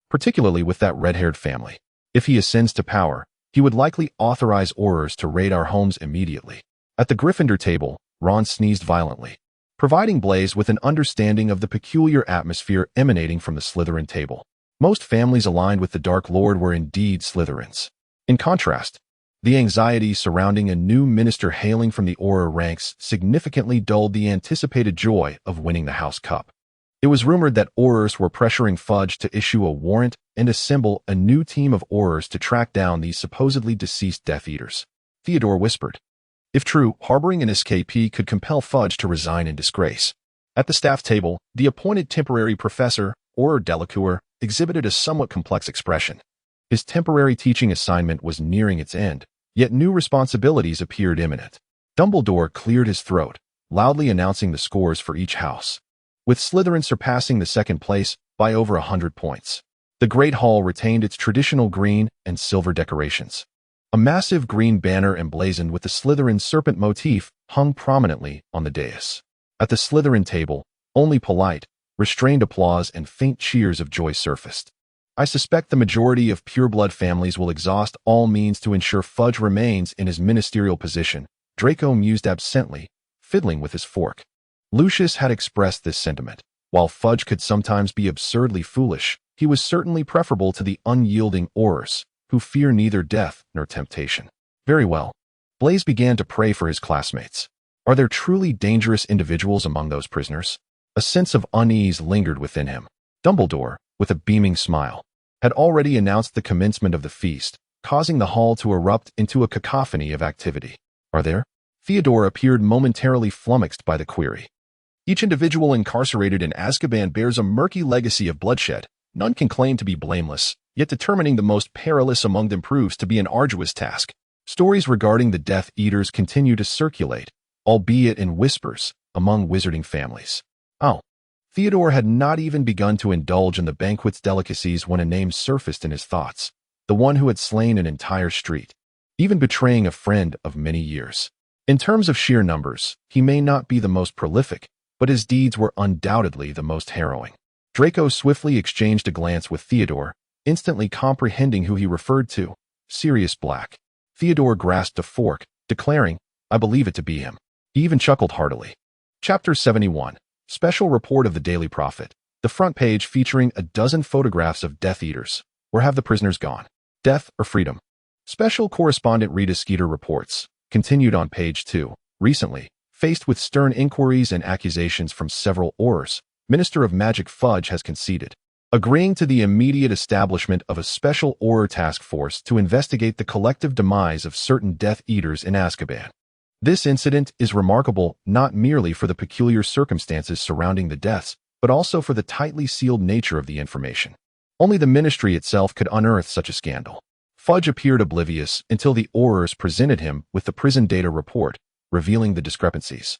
particularly with that red-haired family. If he ascends to power, he would likely authorize Aurors to raid our homes immediately. At the Gryffindor table, Ron sneezed violently, providing Blaise with an understanding of the peculiar atmosphere emanating from the Slytherin table. Most families aligned with the Dark Lord were indeed Slytherins. In contrast, the anxiety surrounding a new minister hailing from the Auror ranks significantly dulled the anticipated joy of winning the House Cup. It was rumored that Aurors were pressuring Fudge to issue a warrant and assemble a new team of Aurors to track down these supposedly deceased Death Eaters. Theodore whispered. If true, harboring an escapee could compel Fudge to resign in disgrace. At the staff table, the appointed temporary professor, Auror Delacour, exhibited a somewhat complex expression. His temporary teaching assignment was nearing its end, yet new responsibilities appeared imminent. Dumbledore cleared his throat, loudly announcing the scores for each house, with Slytherin surpassing the second place by over 100 points. The Great Hall retained its traditional green and silver decorations. A massive green banner emblazoned with the Slytherin serpent motif hung prominently on the dais. At the Slytherin table, only polite, restrained applause and faint cheers of joy surfaced. I suspect the majority of pureblood families will exhaust all means to ensure Fudge remains in his ministerial position, Draco mused absently, fiddling with his fork. Lucius had expressed this sentiment. While Fudge could sometimes be absurdly foolish, he was certainly preferable to the unyielding Aurors, who fear neither death nor temptation. Very well. Blaise began to pray for his classmates. Are there truly dangerous individuals among those prisoners? A sense of unease lingered within him. Dumbledore, with a beaming smile, had already announced the commencement of the feast, causing the hall to erupt into a cacophony of activity. Are there? Theodore appeared momentarily flummoxed by the query. Each individual incarcerated in Azkaban bears a murky legacy of bloodshed. None can claim to be blameless, yet determining the most perilous among them proves to be an arduous task. Stories regarding the Death Eaters continue to circulate, albeit in whispers, among wizarding families. Oh. Theodore had not even begun to indulge in the banquet's delicacies when a name surfaced in his thoughts, the one who had slain an entire street, even betraying a friend of many years. In terms of sheer numbers, he may not be the most prolific, but his deeds were undoubtedly the most harrowing. Draco swiftly exchanged a glance with Theodore, instantly comprehending who he referred to, Sirius Black. Theodore grasped a fork, declaring, I believe it to be him. He even chuckled heartily. Chapter 71. Special Report of the Daily Prophet. The front page featuring a dozen photographs of Death Eaters. Where have the prisoners gone? Death or freedom? Special Correspondent Rita Skeeter reports, continued on page 2. Recently, faced with stern inquiries and accusations from several Aurors, Minister of Magic Fudge has conceded, agreeing to the immediate establishment of a special Auror task force to investigate the collective demise of certain Death Eaters in Azkaban. This incident is remarkable not merely for the peculiar circumstances surrounding the deaths, but also for the tightly sealed nature of the information. Only the ministry itself could unearth such a scandal. Fudge appeared oblivious until the Aurors presented him with the prison data report, revealing the discrepancies.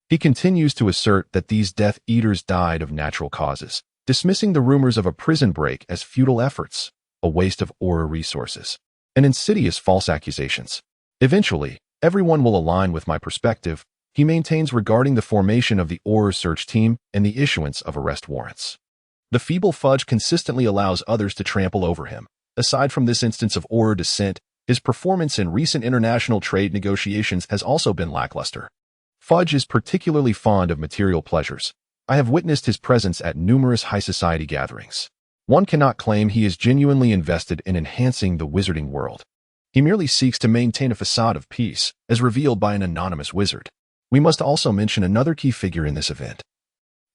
He continues to assert that these Death Eaters died of natural causes, dismissing the rumors of a prison break as futile efforts, a waste of Auror resources, and insidious false accusations. Eventually, everyone will align with my perspective, he maintains regarding the formation of the Auror search team and the issuance of arrest warrants. The feeble Fudge consistently allows others to trample over him. Aside from this instance of Auror dissent, his performance in recent international trade negotiations has also been lackluster. Fudge is particularly fond of material pleasures. I have witnessed his presence at numerous high society gatherings. One cannot claim he is genuinely invested in enhancing the wizarding world. He merely seeks to maintain a facade of peace, as revealed by an anonymous wizard. We must also mention another key figure in this event.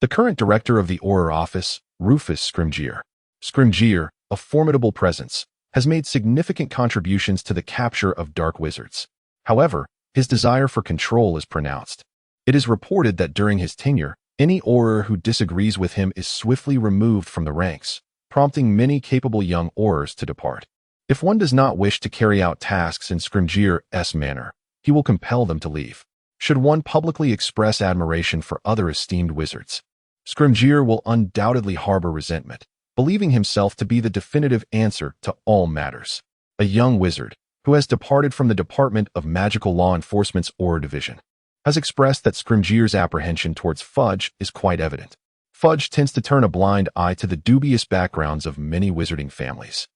The current director of the Auror office, Rufus Scrimgeour. Scrimgeour, a formidable presence, has made significant contributions to the capture of dark wizards. However, his desire for control is pronounced. It is reported that during his tenure, any Auror who disagrees with him is swiftly removed from the ranks, prompting many capable young Aurors to depart. If one does not wish to carry out tasks in Scrimgeour's manner, he will compel them to leave. Should one publicly express admiration for other esteemed wizards, Scrimgeour will undoubtedly harbor resentment, believing himself to be the definitive answer to all matters. A young wizard, who has departed from the Department of Magical Law Enforcement's Auror Division, has expressed that Scrimgeour's apprehension towards Fudge is quite evident. Fudge tends to turn a blind eye to the dubious backgrounds of many wizarding families,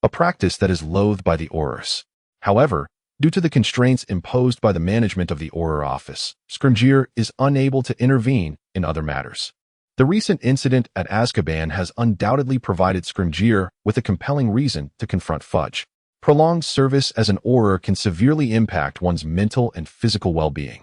a practice that is loathed by the Aurors. However, due to the constraints imposed by the management of the Auror office, Scrimgeour is unable to intervene in other matters. The recent incident at Azkaban has undoubtedly provided Scrimgeour with a compelling reason to confront Fudge. Prolonged service as an Auror can severely impact one's mental and physical well-being.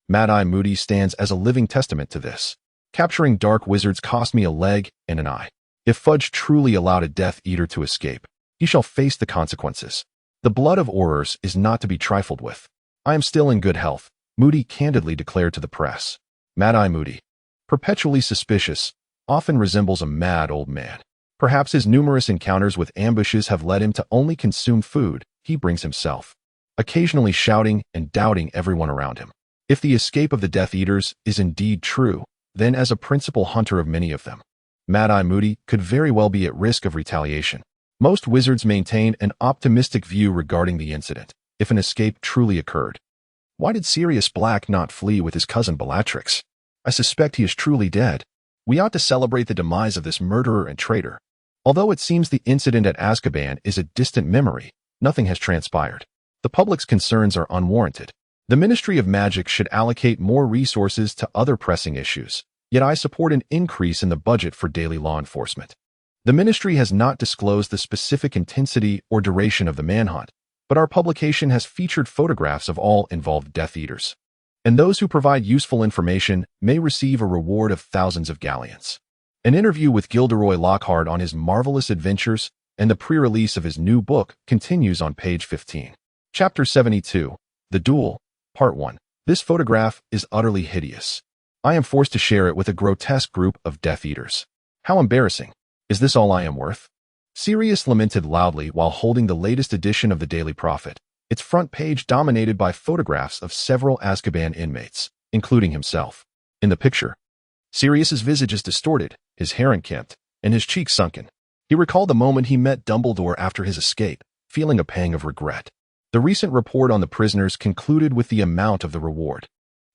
Mad-Eye Moody stands as a living testament to this. Capturing dark wizards cost me a leg and an eye. If Fudge truly allowed a Death Eater to escape, he shall face the consequences. The blood of Aurors is not to be trifled with. I am still in good health, Moody candidly declared to the press. Mad-Eye Moody, perpetually suspicious, often resembles a mad old man. Perhaps his numerous encounters with ambushes have led him to only consume food he brings himself, occasionally shouting and doubting everyone around him. If the escape of the Death Eaters is indeed true, then as a principal hunter of many of them, Mad-Eye Moody could very well be at risk of retaliation. Most wizards maintain an optimistic view regarding the incident, if an escape truly occurred. Why did Sirius Black not flee with his cousin Bellatrix? I suspect he is truly dead. We ought to celebrate the demise of this murderer and traitor. Although it seems the incident at Azkaban is a distant memory, nothing has transpired. The public's concerns are unwarranted. The Ministry of Magic should allocate more resources to other pressing issues, yet I support an increase in the budget for daily law enforcement. The Ministry has not disclosed the specific intensity or duration of the manhunt, but our publication has featured photographs of all involved Death Eaters. And those who provide useful information may receive a reward of thousands of galleons. An interview with Gilderoy Lockhart on his marvelous adventures and the pre-release of his new book continues on page 15. Chapter 72, The Duel, Part 1. This photograph is utterly hideous. I am forced to share it with a grotesque group of Death Eaters. How embarrassing. Is this all I am worth? Sirius lamented loudly while holding the latest edition of the Daily Prophet, its front page dominated by photographs of several Azkaban inmates, including himself. In the picture, Sirius's visage is distorted, his hair unkempt, and his cheeks sunken. He recalled the moment he met Dumbledore after his escape, feeling a pang of regret. The recent report on the prisoners concluded with the amount of the reward.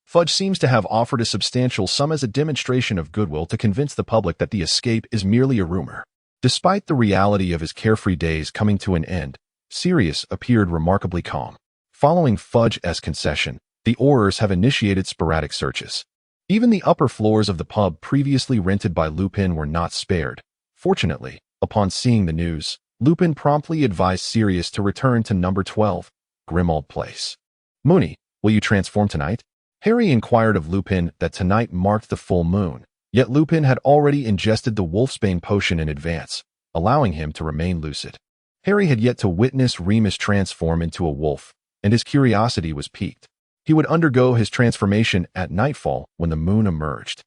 Fudge seems to have offered a substantial sum as a demonstration of goodwill to convince the public that the escape is merely a rumor. Despite the reality of his carefree days coming to an end, Sirius appeared remarkably calm. Following Fudge's concession, the Aurors have initiated sporadic searches. Even the upper floors of the pub previously rented by Lupin were not spared. Fortunately, upon seeing the news, Lupin promptly advised Sirius to return to number 12, Grimmauld Place. Moony, will you transform tonight? Harry inquired of Lupin that tonight marked the full moon, yet Lupin had already ingested the Wolfsbane potion in advance, allowing him to remain lucid. Harry had yet to witness Remus transform into a wolf, and his curiosity was piqued. He would undergo his transformation at nightfall when the moon emerged.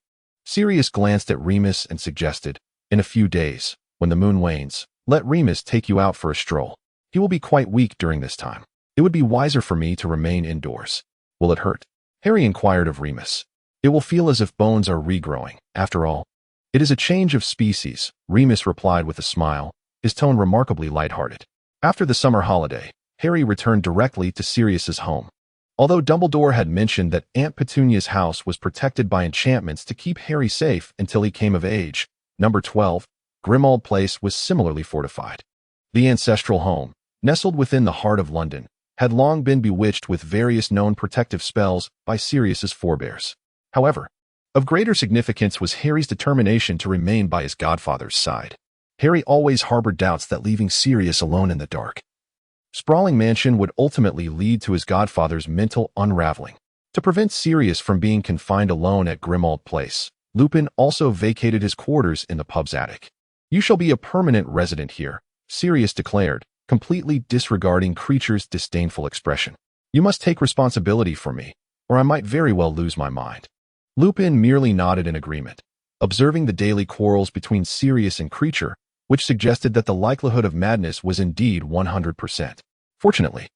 Sirius glanced at Remus and suggested, in a few days, when the moon wanes, let Remus take you out for a stroll. He will be quite weak during this time. It would be wiser for me to remain indoors. Will it hurt? Harry inquired of Remus. It will feel as if bones are regrowing, after all. It is a change of species, Remus replied with a smile, his tone remarkably lighthearted. After the summer holiday, Harry returned directly to Sirius's home. Although Dumbledore had mentioned that Aunt Petunia's house was protected by enchantments to keep Harry safe until he came of age, number 12, Grimmauld Place was similarly fortified. The ancestral home, nestled within the heart of London, had long been bewitched with various known protective spells by Sirius's forebears. However, of greater significance was Harry's determination to remain by his godfather's side. Harry always harbored doubts that leaving Sirius alone in the dark, sprawling mansion would ultimately lead to his godfather's mental unraveling. To prevent Sirius from being confined alone at Grimmauld Place, Lupin also vacated his quarters in the pub's attic. You shall be a permanent resident here, Sirius declared, completely disregarding Creature's disdainful expression. You must take responsibility for me, or I might very well lose my mind. Lupin merely nodded in agreement, observing the daily quarrels between Sirius and Creature, which suggested that the likelihood of madness was indeed 100%. Fortunately,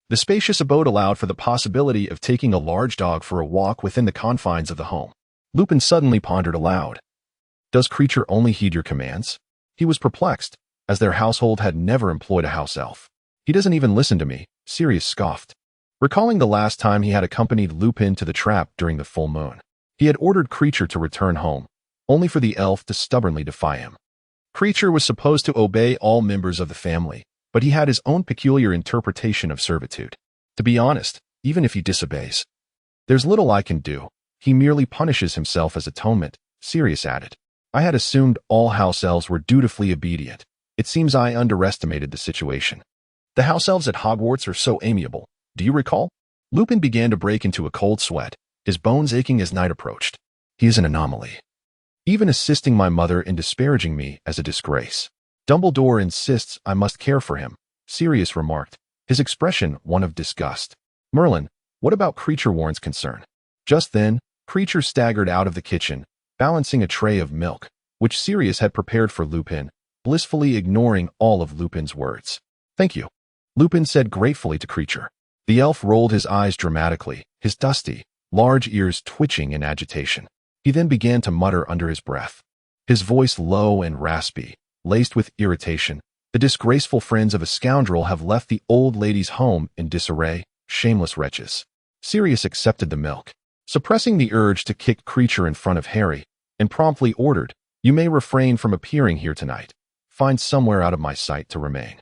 the spacious abode allowed for the possibility of taking a large dog for a walk within the confines of the home. Lupin suddenly pondered aloud. Does Creature only heed your commands? He was perplexed, as their household had never employed a house elf. He doesn't even listen to me, Sirius scoffed. Recalling the last time he had accompanied Lupin to the trap during the full moon, he had ordered Creature to return home, only for the elf to stubbornly defy him. Creature was supposed to obey all members of the family, but he had his own peculiar interpretation of servitude. To be honest, even if he disobeys, there's little I can do. He merely punishes himself as atonement, Sirius added. I had assumed all house elves were dutifully obedient. It seems I underestimated the situation. The house elves at Hogwarts are so amiable. Do you recall? Lupin began to break into a cold sweat, his bones aching as night approached. He is an anomaly. even assisting my mother in disparaging me as a disgrace. Dumbledore insists I must care for him, Sirius remarked, his expression one of disgust. Merlin, what about Creature Warren's concern? Just then, Creature staggered out of the kitchen, balancing a tray of milk, which Sirius had prepared for Lupin, blissfully ignoring all of Lupin's words. Thank you, Lupin said gratefully to Creature. The elf rolled his eyes dramatically, his dusty, large ears twitching in agitation. He then began to mutter under his breath, his voice low and raspy, laced with irritation. The disgraceful friends of a scoundrel have left the old lady's home in disarray, shameless wretches. Sirius accepted the milk, suppressing the urge to kick Creature in front of Harry, and promptly ordered, "You may refrain from appearing here tonight. Find somewhere out of my sight to remain."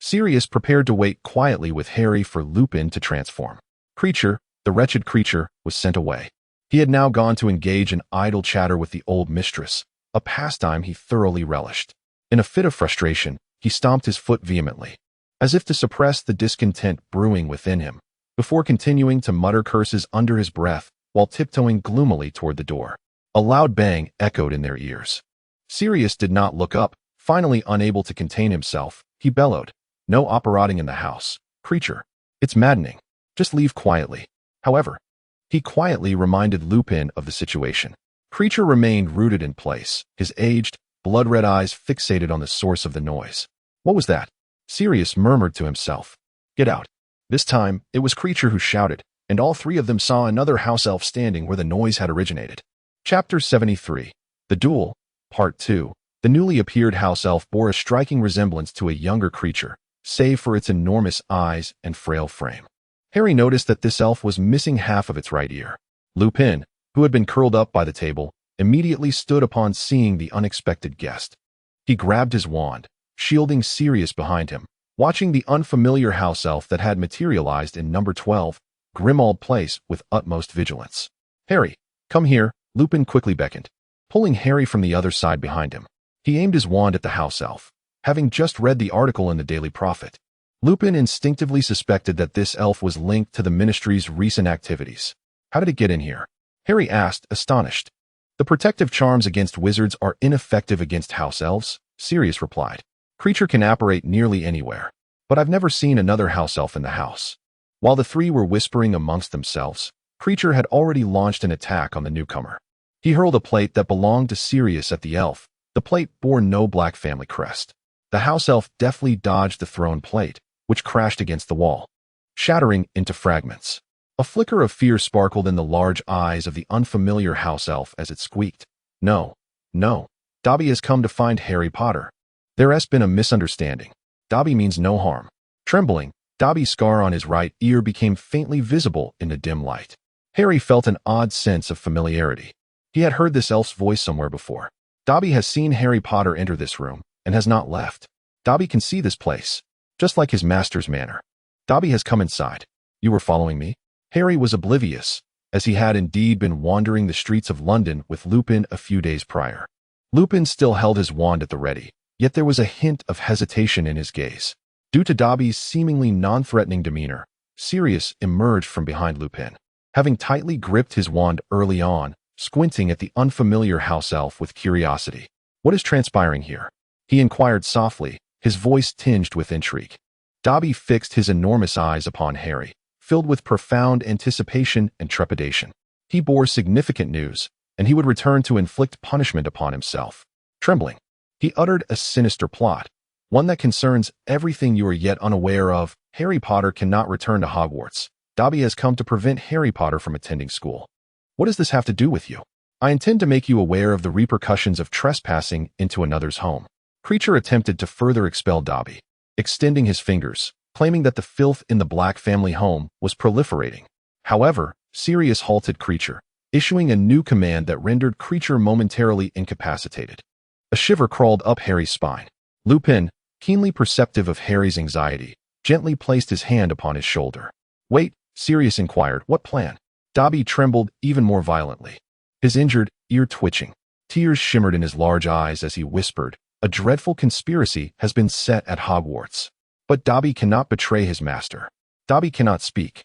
Sirius prepared to wait quietly with Harry for Lupin to transform. Creature, the wretched creature, was sent away. He had now gone to engage in idle chatter with the old mistress, a pastime he thoroughly relished. In a fit of frustration, he stomped his foot vehemently, as if to suppress the discontent brewing within him, before continuing to mutter curses under his breath while tiptoeing gloomily toward the door. A loud bang echoed in their ears. Sirius did not look up. Finally unable to contain himself, he bellowed, "No operating in the house, Creature. It's maddening. Just leave quietly." However, he quietly reminded Lupin of the situation. Creature remained rooted in place, his aged, blood-red eyes fixated on the source of the noise. What was that? Sirius murmured to himself. Get out. This time, it was Creature who shouted, and all three of them saw another house elf standing where the noise had originated. Chapter 73. The Duel, Part 2. The newly appeared house elf bore a striking resemblance to a younger Creature, save for its enormous eyes and frail frame. Harry noticed that this elf was missing half of its right ear. Lupin, who had been curled up by the table, immediately stood upon seeing the unexpected guest. He grabbed his wand, shielding Sirius behind him, watching the unfamiliar house elf that had materialized in number 12, Grimmauld Place, with utmost vigilance. "Harry, come here," Lupin quickly beckoned, pulling Harry from the other side behind him. He aimed his wand at the house elf, having just read the article in the Daily Prophet. Lupin instinctively suspected that this elf was linked to the Ministry's recent activities. "How did it get in here?" Harry asked, astonished. "The protective charms against wizards are ineffective against house elves," Sirius replied. "Creature can apparate nearly anywhere, but I've never seen another house elf in the house." While the three were whispering amongst themselves, Creature had already launched an attack on the newcomer. He hurled a plate that belonged to Sirius at the elf. The plate bore no Black family crest. The house elf deftly dodged the thrown plate, which crashed against the wall, shattering into fragments. A flicker of fear sparkled in the large eyes of the unfamiliar house elf as it squeaked, "No, no. Dobby has come to find Harry Potter. There has been a misunderstanding. Dobby means no harm." Trembling, Dobby's scar on his right ear became faintly visible in the dim light. Harry felt an odd sense of familiarity. He had heard this elf's voice somewhere before. Dobby has seen Harry Potter enter this room, and has not left. Dobby can see this place, just like his master's manor. Dobby has come inside. You were following me? Harry was oblivious, as he had indeed been wandering the streets of London with Lupin a few days prior. Lupin still held his wand at the ready, yet there was a hint of hesitation in his gaze. Due to Dobby's seemingly non-threatening demeanor, Sirius emerged from behind Lupin, having tightly gripped his wand early on, squinting at the unfamiliar house elf with curiosity. "What is transpiring here?" he inquired softly, his voice tinged with intrigue. Dobby fixed his enormous eyes upon Harry, filled with profound anticipation and trepidation. He bore significant news, and he would return to inflict punishment upon himself. Trembling, he uttered a sinister plot, one that concerns everything you are yet unaware of. Harry Potter cannot return to Hogwarts. Dobby has come to prevent Harry Potter from attending school. What does this have to do with you? I intend to make you aware of the repercussions of trespassing into another's home. Creature attempted to further expel Dobby, extending his fingers, claiming that the filth in the Black family home was proliferating. However, Sirius halted Creature, issuing a new command that rendered Creature momentarily incapacitated. A shiver crawled up Harry's spine. Lupin, keenly perceptive of Harry's anxiety, gently placed his hand upon his shoulder. "Wait," Sirius inquired, "what plan?" Dobby trembled even more violently, his injured ear twitching. Tears shimmered in his large eyes as he whispered, "A dreadful conspiracy has been set at Hogwarts. But Dobby cannot betray his master. Dobby cannot speak."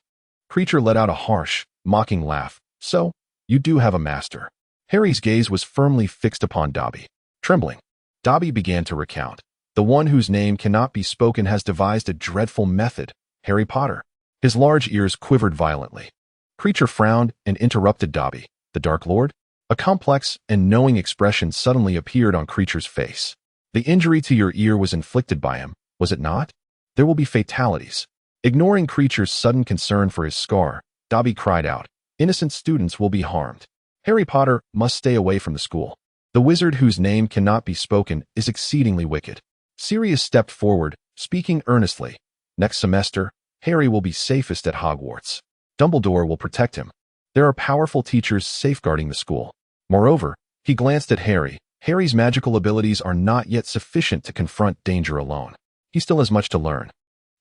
Creature let out a harsh, mocking laugh. "So, you do have a master." Harry's gaze was firmly fixed upon Dobby. Trembling, Dobby began to recount. The one whose name cannot be spoken has devised a dreadful method, Harry Potter. His large ears quivered violently. Creature frowned and interrupted Dobby. The Dark Lord? A complex and knowing expression suddenly appeared on Creature's face. The injury to your ear was inflicted by him, was it not? There will be fatalities. Ignoring Creature's sudden concern for his scar, Dobby cried out, innocent students will be harmed. Harry Potter must stay away from the school. The wizard whose name cannot be spoken is exceedingly wicked. Sirius stepped forward, speaking earnestly. Next semester, Harry will be safest at Hogwarts. Dumbledore will protect him. There are powerful teachers safeguarding the school. Moreover, he glanced at Harry. Harry's magical abilities are not yet sufficient to confront danger alone. He still has much to learn.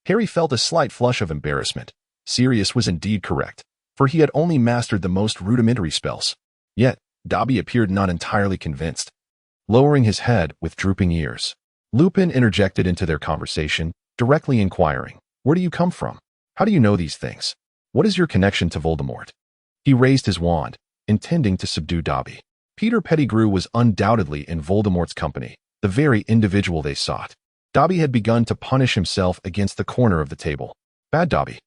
Harry felt a slight flush of embarrassment. Sirius was indeed correct, for he had only mastered the most rudimentary spells. Yet, Dobby appeared not entirely convinced. Lowering his head with drooping ears, Lupin interjected into their conversation, directly inquiring, where do you come from? How do you know these things? What is your connection to Voldemort? He raised his wand, intending to subdue Dobby. Peter Pettigrew was undoubtedly in Voldemort's company, the very individual they sought. Dobby had begun to punish himself against the corner of the table. Bad Dobby,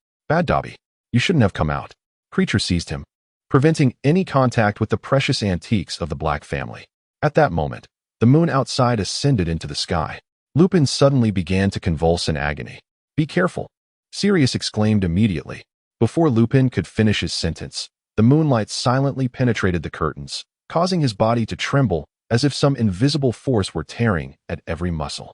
you shouldn't have come out. Creature seized him, preventing any contact with the precious antiques of the Black family. At that moment, the moon outside ascended into the sky. Lupin suddenly began to convulse in agony. Be careful, Sirius exclaimed immediately. Before Lupin could finish his sentence, the moonlight silently penetrated the curtains, causing his body to tremble as if some invisible force were tearing at every muscle.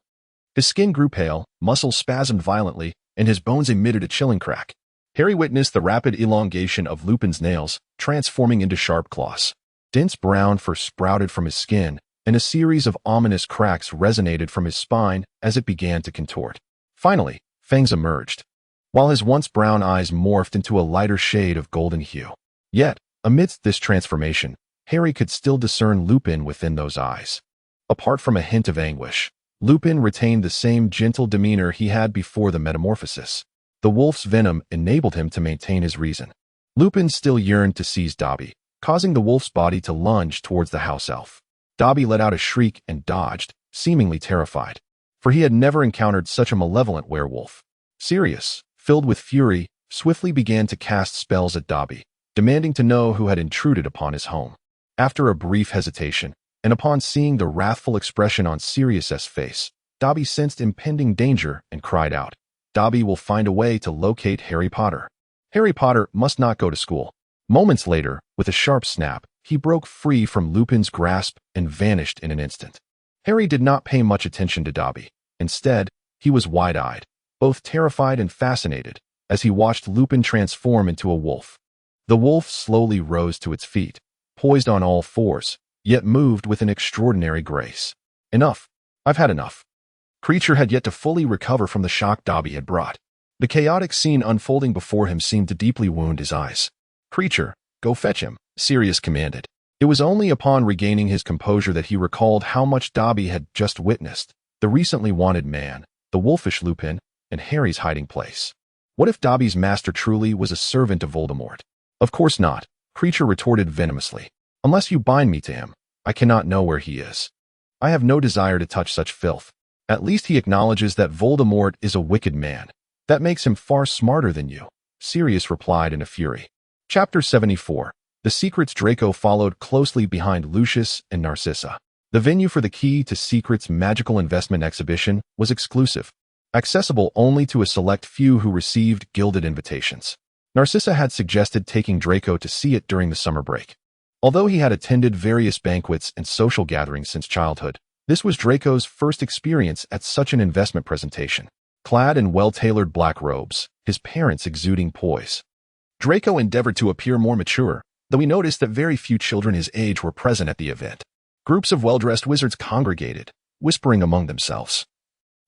His skin grew pale, muscles spasmed violently, and his bones emitted a chilling crack. Harry witnessed the rapid elongation of Lupin's nails, transforming into sharp claws. Dense brown fur sprouted from his skin, and a series of ominous cracks resonated from his spine as it began to contort. Finally, fangs emerged, while his once brown eyes morphed into a lighter shade of golden hue. Yet, amidst this transformation, Harry could still discern Lupin within those eyes. Apart from a hint of anguish, Lupin retained the same gentle demeanor he had before the metamorphosis. The wolf's venom enabled him to maintain his reason. Lupin still yearned to seize Dobby, causing the wolf's body to lunge towards the house elf. Dobby let out a shriek and dodged, seemingly terrified, for he had never encountered such a malevolent werewolf. Sirius, filled with fury, swiftly began to cast spells at Dobby, demanding to know who had intruded upon his home. After a brief hesitation, and upon seeing the wrathful expression on Sirius's face, Dobby sensed impending danger and cried out, Dobby will find a way to locate Harry Potter. Harry Potter must not go to school. Moments later, with a sharp snap, he broke free from Lupin's grasp and vanished in an instant. Harry did not pay much attention to Dobby. Instead, he was wide-eyed, both terrified and fascinated, as he watched Lupin transform into a wolf. The wolf slowly rose to its feet, poised on all fours, yet moved with an extraordinary grace. Enough. I've had enough. Creature had yet to fully recover from the shock Dobby had brought. The chaotic scene unfolding before him seemed to deeply wound his eyes. Creature, go fetch him, Sirius commanded. It was only upon regaining his composure that he recalled how much Dobby had just witnessed, the recently wanted man, the wolfish Lupin, and Harry's hiding place. What if Dobby's master truly was a servant of Voldemort? Of course not, Creature retorted venomously. Unless you bind me to him, I cannot know where he is. I have no desire to touch such filth. At least he acknowledges that Voldemort is a wicked man. That makes him far smarter than you, Sirius replied in a fury. Chapter 74. The Secrets. Draco followed closely behind Lucius and Narcissa. The venue for the Key to Secrets magical investment exhibition was exclusive, accessible only to a select few who received gilded invitations. Narcissa had suggested taking Draco to see it during the summer break. Although he had attended various banquets and social gatherings since childhood, this was Draco's first experience at such an investment presentation. Clad in well-tailored black robes, his parents exuding poise, Draco endeavored to appear more mature, though he noticed that very few children his age were present at the event. Groups of well-dressed wizards congregated, whispering among themselves,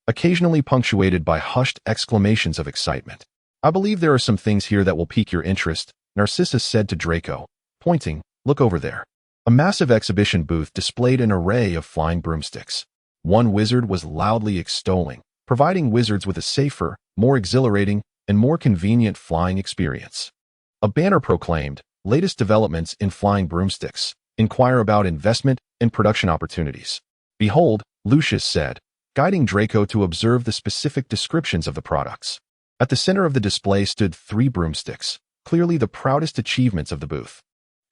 occasionally punctuated by hushed exclamations of excitement. I believe there are some things here that will pique your interest, Narcissa said to Draco, pointing. Look over there. A massive exhibition booth displayed an array of flying broomsticks. One wizard was loudly extolling, providing wizards with a safer, more exhilarating, and more convenient flying experience. A banner proclaimed, latest developments in flying broomsticks, Inquire about investment and production opportunities. Behold, Lucius said, guiding Draco to observe the specific descriptions of the products. At the center of the display stood 3 broomsticks, clearly the proudest achievements of the booth.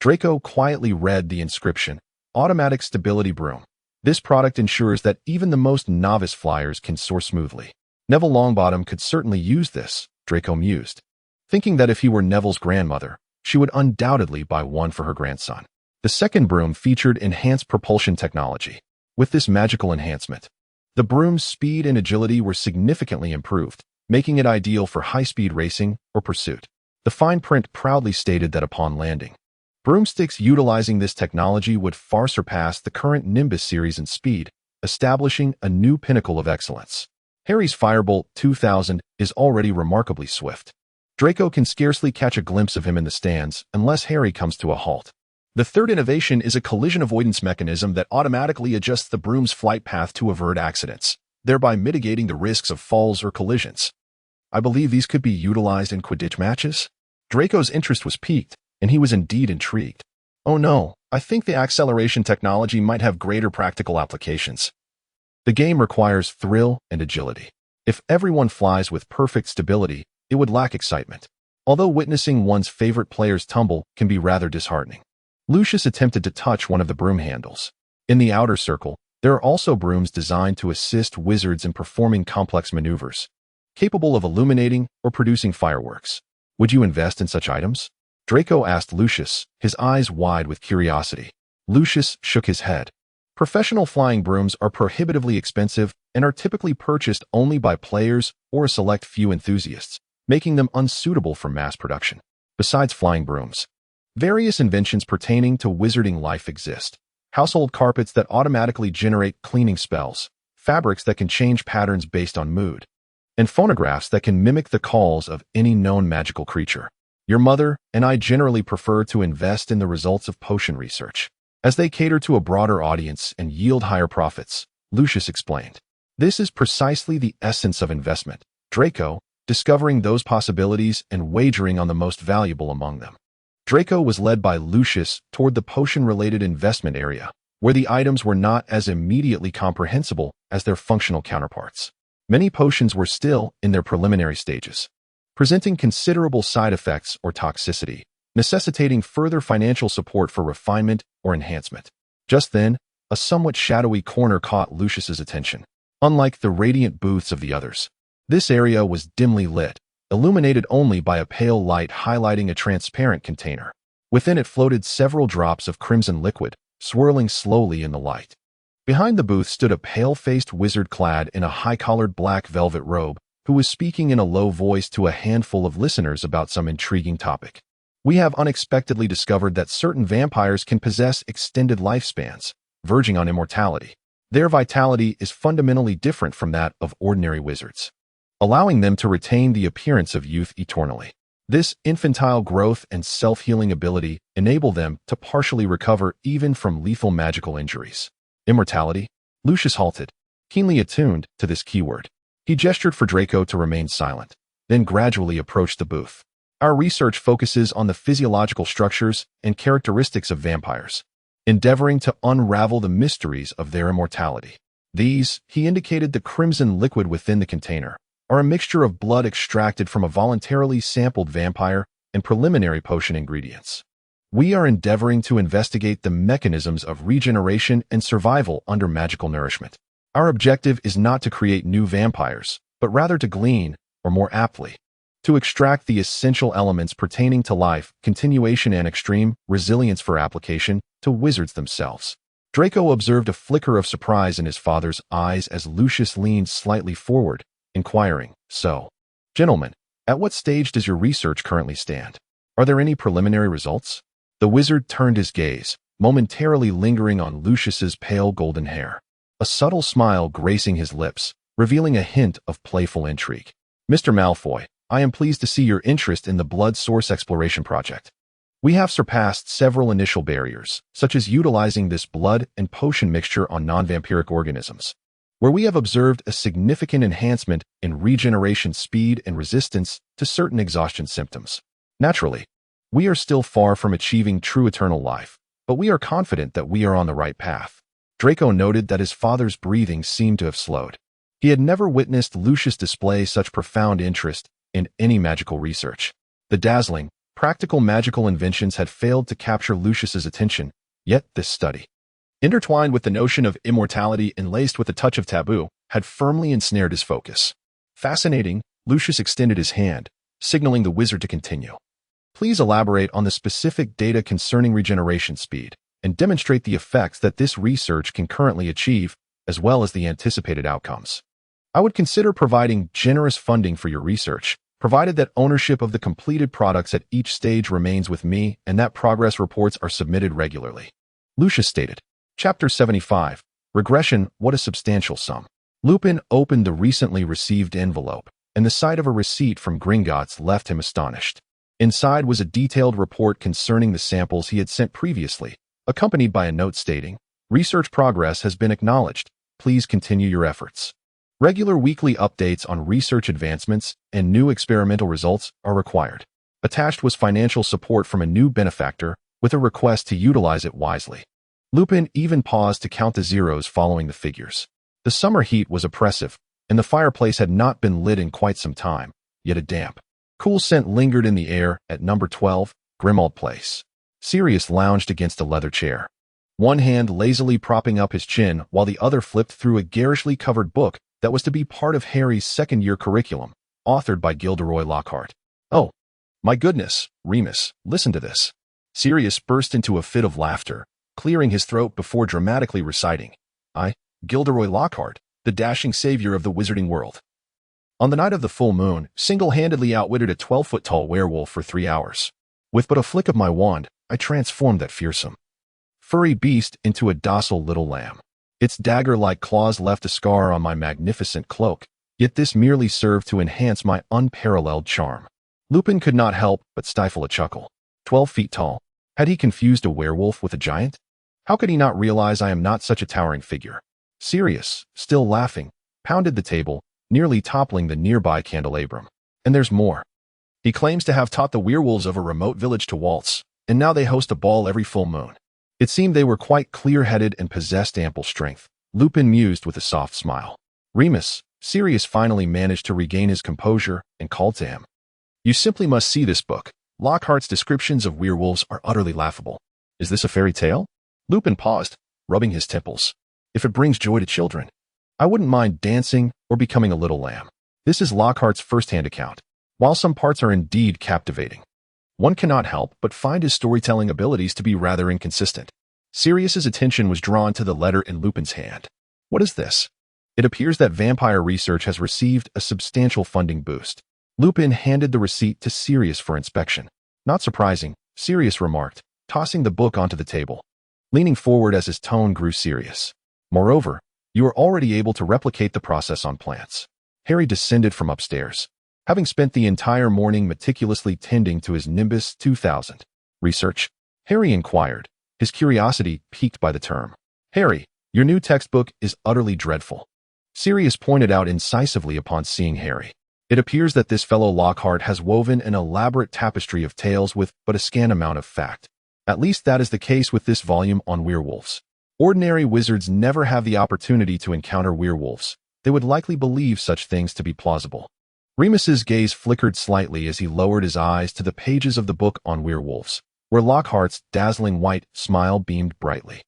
Draco quietly read the inscription, Automatic Stability Broom. This product ensures that even the most novice flyers can soar smoothly. Neville Longbottom could certainly use this, Draco mused, thinking that if he were Neville's grandmother, she would undoubtedly buy one for her grandson. The second broom featured enhanced propulsion technology. With this magical enhancement, the broom's speed and agility were significantly improved, making it ideal for high-speed racing or pursuit. The fine print proudly stated that upon landing, broomsticks utilizing this technology would far surpass the current Nimbus series in speed, establishing a new pinnacle of excellence. Harry's Firebolt 2000 is already remarkably swift. Draco can scarcely catch a glimpse of him in the stands unless Harry comes to a halt. The third innovation is a collision avoidance mechanism that automatically adjusts the broom's flight path to avert accidents, thereby mitigating the risks of falls or collisions. I believe these could be utilized in Quidditch matches? Draco's interest was piqued, and he was indeed intrigued. Oh no, I think the acceleration technology might have greater practical applications. The game requires thrill and agility. If everyone flies with perfect stability, it would lack excitement. Although witnessing one's favorite players tumble can be rather disheartening. Lucius attempted to touch one of the broom handles. In the outer circle, there are also brooms designed to assist wizards in performing complex maneuvers, capable of illuminating or producing fireworks. Would you invest in such items? Draco asked Lucius, his eyes wide with curiosity. Lucius shook his head. Professional flying brooms are prohibitively expensive and are typically purchased only by players or a select few enthusiasts, making them unsuitable for mass production. Besides flying brooms, various inventions pertaining to wizarding life exist. Household carpets that automatically generate cleaning spells, fabrics that can change patterns based on mood, and phonographs that can mimic the calls of any known magical creature. Your mother and I generally prefer to invest in the results of potion research, as they cater to a broader audience and yield higher profits, Lucius explained. This is precisely the essence of investment, Draco, discovering those possibilities and wagering on the most valuable among them. Draco was led by Lucius toward the potion-related investment area, where the items were not as immediately comprehensible as their functional counterparts. Many potions were still in their preliminary stages, presenting considerable side effects or toxicity, necessitating further financial support for refinement or enhancement. Just then, a somewhat shadowy corner caught Lucius's attention. Unlike the radiant booths of the others, this area was dimly lit, illuminated only by a pale light highlighting a transparent container. Within it floated several drops of crimson liquid, swirling slowly in the light. Behind the booth stood a pale-faced wizard clad in a high-collared black velvet robe, who was speaking in a low voice to a handful of listeners about some intriguing topic. We have unexpectedly discovered that certain vampires can possess extended lifespans, verging on immortality. Their vitality is fundamentally different from that of ordinary wizards, allowing them to retain the appearance of youth eternally. This infantile growth and self-healing ability enable them to partially recover even from lethal magical injuries. Immortality? Lucius halted, keenly attuned to this keyword. He gestured for Draco to remain silent, then gradually approached the booth. Our research focuses on the physiological structures and characteristics of vampires, endeavoring to unravel the mysteries of their immortality. These, he indicated the crimson liquid within the container, are a mixture of blood extracted from a voluntarily sampled vampire and preliminary potion ingredients. We are endeavoring to investigate the mechanisms of regeneration and survival under magical nourishment. Our objective is not to create new vampires, but rather to glean, or more aptly, to extract the essential elements pertaining to life, continuation and extreme resilience for application to wizards themselves. Draco observed a flicker of surprise in his father's eyes as Lucius leaned slightly forward, inquiring, "So, gentlemen, at what stage does your research currently stand? Are there any preliminary results?" The wizard turned his gaze, momentarily lingering on Lucius's pale golden hair, a subtle smile gracing his lips, revealing a hint of playful intrigue. "Mr. Malfoy, I am pleased to see your interest in the blood source exploration project. We have surpassed several initial barriers, such as utilizing this blood and potion mixture on non-vampiric organisms, where we have observed a significant enhancement in regeneration speed and resistance to certain exhaustion symptoms. Naturally, we are still far from achieving true eternal life, but we are confident that we are on the right path." Draco noted that his father's breathing seemed to have slowed. He had never witnessed Lucius display such profound interest in any magical research. The dazzling, practical magical inventions had failed to capture Lucius's attention, yet this study, intertwined with the notion of immortality and laced with a touch of taboo, had firmly ensnared his focus. Fascinating, Lucius extended his hand, signaling the wizard to continue. "Please elaborate on the specific data concerning regeneration speed, and demonstrate the effects that this research can currently achieve, as well as the anticipated outcomes. I would consider providing generous funding for your research, provided that ownership of the completed products at each stage remains with me and that progress reports are submitted regularly," Lucius stated. Chapter 75. Regression, what a substantial sum. Lupin opened the recently received envelope, and the sight of a receipt from Gringotts left him astonished. Inside was a detailed report concerning the samples he had sent previously, accompanied by a note stating, "Research progress has been acknowledged. Please continue your efforts. Regular weekly updates on research advancements and new experimental results are required." Attached was financial support from a new benefactor with a request to utilize it wisely. Lupin even paused to count the zeros following the figures. The summer heat was oppressive, and the fireplace had not been lit in quite some time, yet a damp, cool scent lingered in the air at number 12, Grimmauld Place. Sirius lounged against a leather chair, one hand lazily propping up his chin while the other flipped through a garishly covered book that was to be part of Harry's second-year curriculum, authored by Gilderoy Lockhart. "Oh, my goodness, Remus, listen to this." Sirius burst into a fit of laughter, clearing his throat before dramatically reciting, Gilderoy Lockhart, the dashing savior of the wizarding world. On the night of the full moon, single-handedly outwitted a 12-foot-tall werewolf for 3 hours. With but a flick of my wand, I transformed that fearsome, furry beast into a docile little lamb. Its dagger-like claws left a scar on my magnificent cloak, yet this merely served to enhance my unparalleled charm. Lupin could not help but stifle a chuckle. 12 feet tall. Had he confused a werewolf with a giant? How could he not realize I am not such a towering figure? Sirius, still laughing, pounded the table, nearly toppling the nearby candelabrum. And there's more. He claims to have taught the werewolves of a remote village to waltz, and now they host a ball every full moon. It seemed they were quite clear-headed and possessed ample strength. Lupin mused with a soft smile. "Remus," Sirius finally managed to regain his composure and called to him. "You simply must see this book. Lockhart's descriptions of werewolves are utterly laughable." "Is this a fairy tale?" Lupin paused, rubbing his temples. "If it brings joy to children, I wouldn't mind dancing or becoming a little lamb." This is Lockhart's first-hand account. While some parts are indeed captivating, one cannot help but find his storytelling abilities to be rather inconsistent. Sirius's attention was drawn to the letter in Lupin's hand. "What is this?" "It appears that vampire research has received a substantial funding boost." Lupin handed the receipt to Sirius for inspection. "Not surprising," Sirius remarked, tossing the book onto the table, leaning forward as his tone grew serious. "Moreover, you are already able to replicate the process on plants." Harry descended from upstairs, having spent the entire morning meticulously tending to his Nimbus 2000. "Research?" Harry inquired, his curiosity piqued by the term. "Harry, your new textbook is utterly dreadful," Sirius pointed out incisively upon seeing Harry. "It appears that this fellow Lockhart has woven an elaborate tapestry of tales with but a scant amount of fact. At least that is the case with this volume on werewolves. Ordinary wizards never have the opportunity to encounter werewolves. They would likely believe such things to be plausible." Remus's gaze flickered slightly as he lowered his eyes to the pages of the book on werewolves, where Lockhart's dazzling white smile beamed brightly.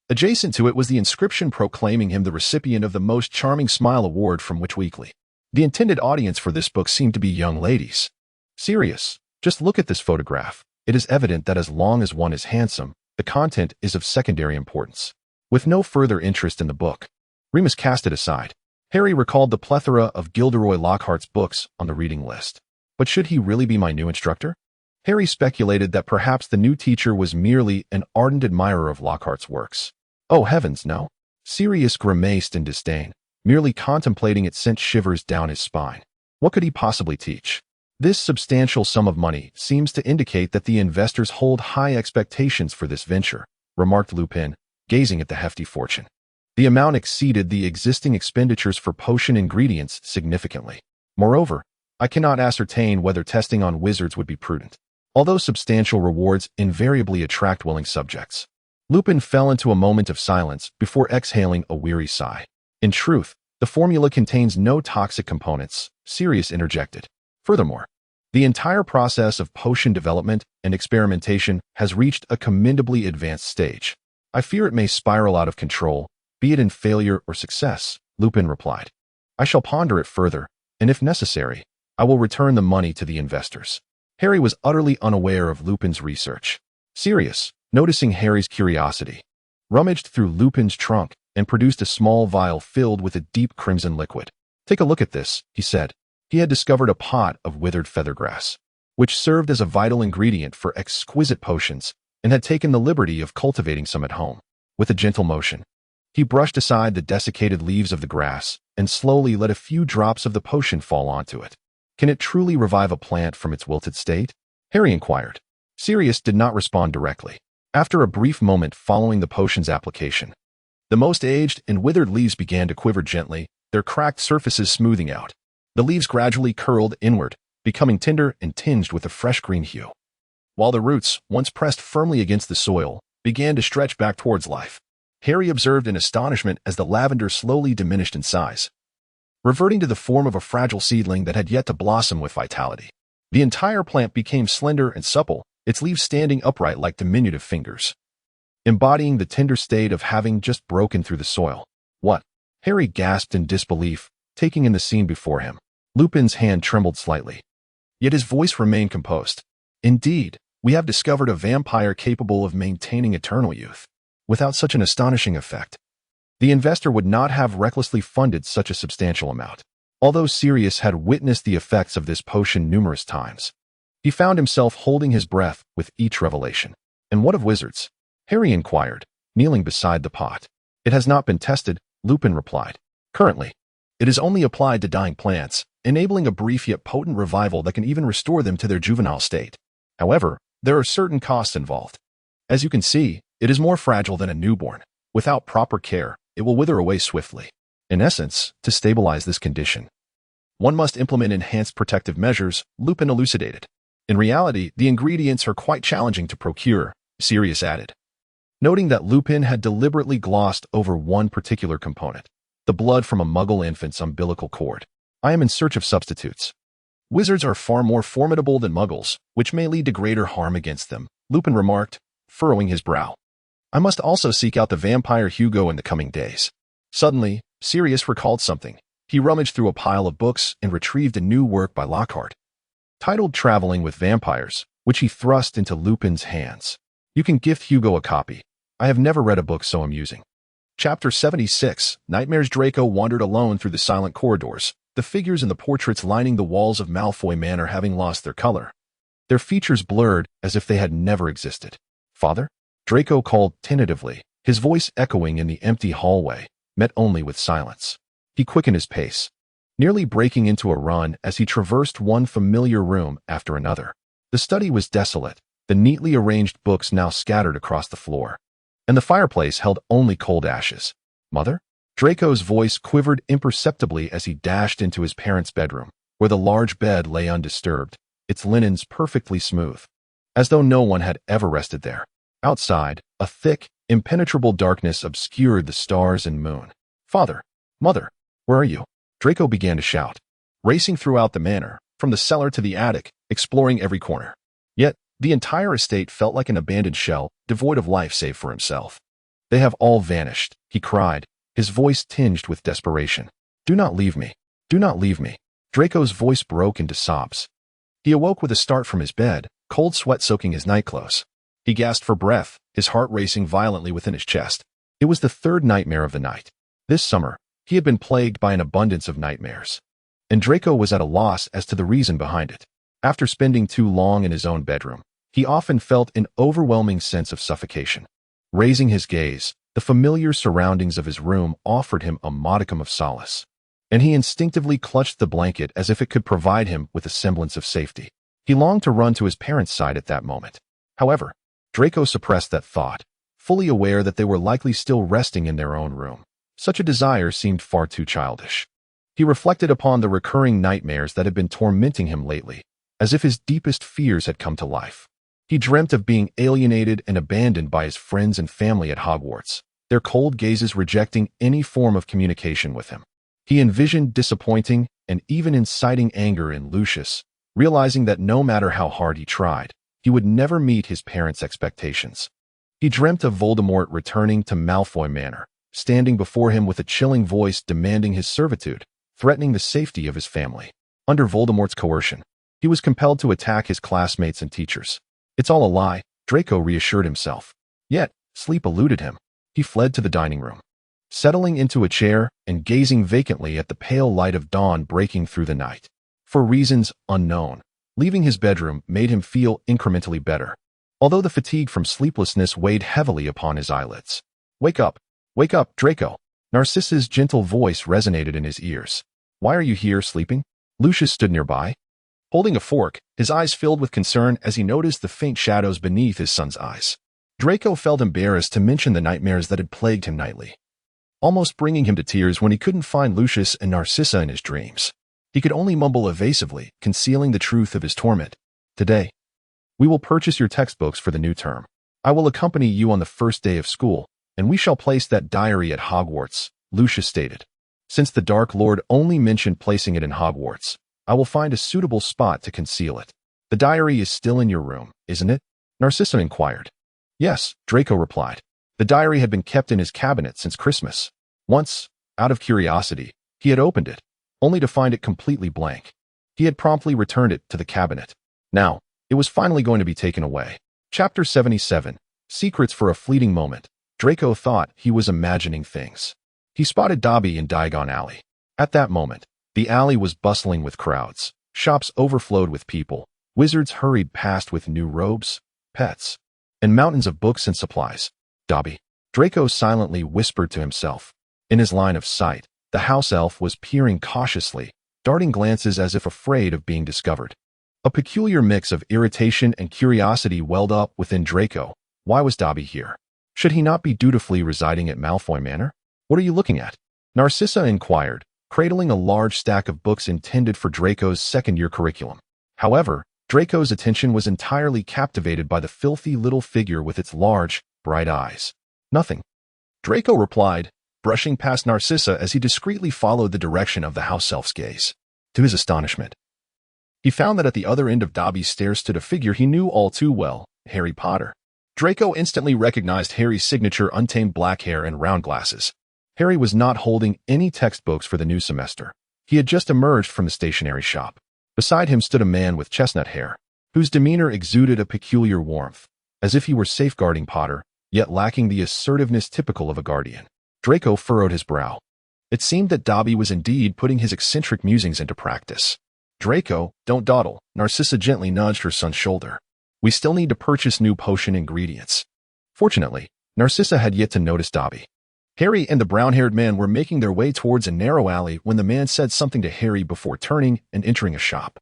Adjacent to it was the inscription proclaiming him the recipient of the Most Charming Smile Award from Witch Weekly. The intended audience for this book seemed to be young ladies. "Sirius, just look at this photograph. It is evident that as long as one is handsome, the content is of secondary importance." With no further interest in the book, Remus cast it aside. Harry recalled the plethora of Gilderoy Lockhart's books on the reading list. But should he really be my new instructor? Harry speculated that perhaps the new teacher was merely an ardent admirer of Lockhart's works. "Oh heavens, no." Sirius grimaced in disdain. Merely contemplating it sent shivers down his spine. What could he possibly teach? This substantial sum of money seems to indicate that the investors hold high expectations for this venture, remarked Lupin, gazing at the hefty fortune. The amount exceeded the existing expenditures for potion ingredients significantly. Moreover, I cannot ascertain whether testing on wizards would be prudent, although substantial rewards invariably attract willing subjects. Lupin fell into a moment of silence before exhaling a weary sigh. In truth, the formula contains no toxic components, Sirius interjected. Furthermore, the entire process of potion development and experimentation has reached a commendably advanced stage. I fear it may spiral out of control, be it in failure or success, Lupin replied. I shall ponder it further, and if necessary, I will return the money to the investors. Harry was utterly unaware of Lupin's research. Sirius, noticing Harry's curiosity, rummaged through Lupin's trunk and produced a small vial filled with a deep crimson liquid. Take a look at this, he said. He had discovered a pot of withered feathergrass, which served as a vital ingredient for exquisite potions, and had taken the liberty of cultivating some at home. With a gentle motion, he brushed aside the desiccated leaves of the grass and slowly let a few drops of the potion fall onto it. Can it truly revive a plant from its wilted state? Harry inquired. Sirius did not respond directly. After a brief moment following the potion's application, the most aged and withered leaves began to quiver gently, their cracked surfaces smoothing out. The leaves gradually curled inward, becoming tender and tinged with a fresh green hue, while the roots, once pressed firmly against the soil, began to stretch back towards life. Harry observed in astonishment as the lavender slowly diminished in size, reverting to the form of a fragile seedling that had yet to blossom with vitality. The entire plant became slender and supple, its leaves standing upright like diminutive fingers, embodying the tender state of having just broken through the soil. What? Harry gasped in disbelief, taking in the scene before him. Lupin's hand trembled slightly, yet his voice remained composed. Indeed, we have discovered a vampire capable of maintaining eternal youth. Without such an astonishing effect, the investor would not have recklessly funded such a substantial amount. Although Sirius had witnessed the effects of this potion numerous times, he found himself holding his breath with each revelation. And what of wizards? Harry inquired, kneeling beside the pot. It has not been tested, Lupin replied. Currently, it is only applied to dying plants, enabling a brief yet potent revival that can even restore them to their juvenile state. However, there are certain costs involved. As you can see, it is more fragile than a newborn. Without proper care, it will wither away swiftly. In essence, to stabilize this condition, one must implement enhanced protective measures, Lupin elucidated. In reality, the ingredients are quite challenging to procure, Sirius added, noting that Lupin had deliberately glossed over one particular component, the blood from a Muggle infant's umbilical cord. I am in search of substitutes. Wizards are far more formidable than Muggles, which may lead to greater harm against them, Lupin remarked, furrowing his brow. I must also seek out the vampire Hugo in the coming days. Suddenly, Sirius recalled something. He rummaged through a pile of books and retrieved a new work by Lockhart, titled Traveling with Vampires, which he thrust into Lupin's hands. You can gift Hugo a copy. I have never read a book so amusing. Chapter 76, Nightmares. Draco wandered alone through the silent corridors, the figures in the portraits lining the walls of Malfoy Manor having lost their color, their features blurred as if they had never existed. Father? Draco called tentatively, his voice echoing in the empty hallway, met only with silence. He quickened his pace, nearly breaking into a run as he traversed one familiar room after another. The study was desolate, the neatly arranged books now scattered across the floor, and the fireplace held only cold ashes. Mother? Draco's voice quivered imperceptibly as he dashed into his parents' bedroom, where the large bed lay undisturbed, its linens perfectly smooth, as though no one had ever rested there. Outside, a thick, impenetrable darkness obscured the stars and moon. Father, Mother, where are you? Draco began to shout, racing throughout the manor, from the cellar to the attic, exploring every corner. Yet, the entire estate felt like an abandoned shell, devoid of life save for himself. They have all vanished, he cried, his voice tinged with desperation. Do not leave me. Do not leave me. Draco's voice broke into sobs. He awoke with a start from his bed, cold sweat soaking his nightclothes. He gasped for breath, his heart racing violently within his chest. It was the third nightmare of the night. This summer, he had been plagued by an abundance of nightmares, and Draco was at a loss as to the reason behind it. After spending too long in his own bedroom, he often felt an overwhelming sense of suffocation. Raising his gaze, the familiar surroundings of his room offered him a modicum of solace, and he instinctively clutched the blanket as if it could provide him with a semblance of safety. He longed to run to his parents' side at that moment. However, Draco suppressed that thought, fully aware that they were likely still resting in their own room. Such a desire seemed far too childish. He reflected upon the recurring nightmares that had been tormenting him lately, as if his deepest fears had come to life. He dreamt of being alienated and abandoned by his friends and family at Hogwarts, their cold gazes rejecting any form of communication with him. He envisioned disappointing and even inciting anger in Lucius, realizing that no matter how hard he tried, he would never meet his parents' expectations. He dreamt of Voldemort returning to Malfoy Manor, standing before him with a chilling voice demanding his servitude, threatening the safety of his family. Under Voldemort's coercion, he was compelled to attack his classmates and teachers. It's all a lie, Draco reassured himself. Yet, sleep eluded him. He fled to the dining room, settling into a chair and gazing vacantly at the pale light of dawn breaking through the night. For reasons unknown, leaving his bedroom made him feel incrementally better, although the fatigue from sleeplessness weighed heavily upon his eyelids. Wake up, Draco. Narcissa's gentle voice resonated in his ears. Why are you here sleeping? Lucius stood nearby, holding a fork, his eyes filled with concern as he noticed the faint shadows beneath his son's eyes. Draco felt embarrassed to mention the nightmares that had plagued him nightly, almost bringing him to tears when he couldn't find Lucius and Narcissa in his dreams. He could only mumble evasively, concealing the truth of his torment. Today, we will purchase your textbooks for the new term. I will accompany you on the first day of school, and we shall place that diary at Hogwarts, Lucius stated. Since the Dark Lord only mentioned placing it in Hogwarts, I will find a suitable spot to conceal it. The diary is still in your room, isn't it? Narcissa inquired. Yes, Draco replied. The diary had been kept in his cabinet since Christmas. Once, out of curiosity, he had opened it, only to find it completely blank. He had promptly returned it to the cabinet. Now, it was finally going to be taken away. Chapter 77. Secrets for a fleeting moment. Draco thought he was imagining things. He spotted Dobby in Diagon Alley. At that moment, the alley was bustling with crowds. Shops overflowed with people. Wizards hurried past with new robes, pets, and mountains of books and supplies. Dobby. Draco silently whispered to himself. In his line of sight, the house elf was peering cautiously, darting glances as if afraid of being discovered. A peculiar mix of irritation and curiosity welled up within Draco. Why was Dobby here? Should he not be dutifully residing at Malfoy Manor? What are you looking at? Narcissa inquired, cradling a large stack of books intended for Draco's second-year curriculum. However, Draco's attention was entirely captivated by the filthy little figure with its large, bright eyes. Nothing, Draco replied, brushing past Narcissa as he discreetly followed the direction of the house elf's gaze. To his astonishment, he found that at the other end of Dobby's stairs stood a figure he knew all too well, Harry Potter. Draco instantly recognized Harry's signature untamed black hair and round glasses. Harry was not holding any textbooks for the new semester. He had just emerged from the stationery shop. Beside him stood a man with chestnut hair, whose demeanor exuded a peculiar warmth, as if he were safeguarding Potter, yet lacking the assertiveness typical of a guardian. Draco furrowed his brow. It seemed that Dobby was indeed putting his eccentric musings into practice. Draco, don't dawdle, Narcissa gently nudged her son's shoulder. We still need to purchase new potion ingredients. Fortunately, Narcissa had yet to notice Dobby. Harry and the brown-haired man were making their way towards a narrow alley when the man said something to Harry before turning and entering a shop.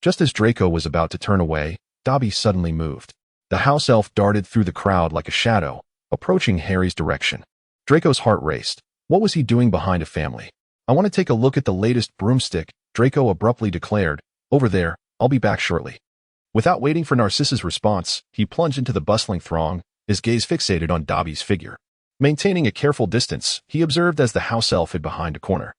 Just as Draco was about to turn away, Dobby suddenly moved. The house elf darted through the crowd like a shadow, approaching Harry's direction. Draco's heart raced. What was he doing behind a family? I want to take a look at the latest broomstick, Draco abruptly declared. Over there, I'll be back shortly. Without waiting for Narcissa's response, he plunged into the bustling throng, his gaze fixated on Dobby's figure. Maintaining a careful distance, he observed as the house elf hid behind a corner,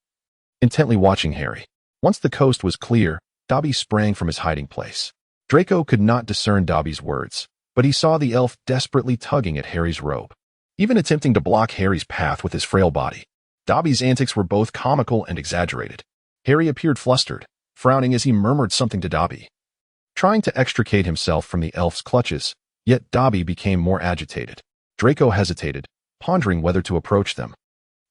intently watching Harry. Once the coast was clear, Dobby sprang from his hiding place. Draco could not discern Dobby's words, but he saw the elf desperately tugging at Harry's robe, even attempting to block Harry's path with his frail body. Dobby's antics were both comical and exaggerated. Harry appeared flustered, frowning as he murmured something to Dobby, trying to extricate himself from the elf's clutches, yet Dobby became more agitated. Draco hesitated, pondering whether to approach them,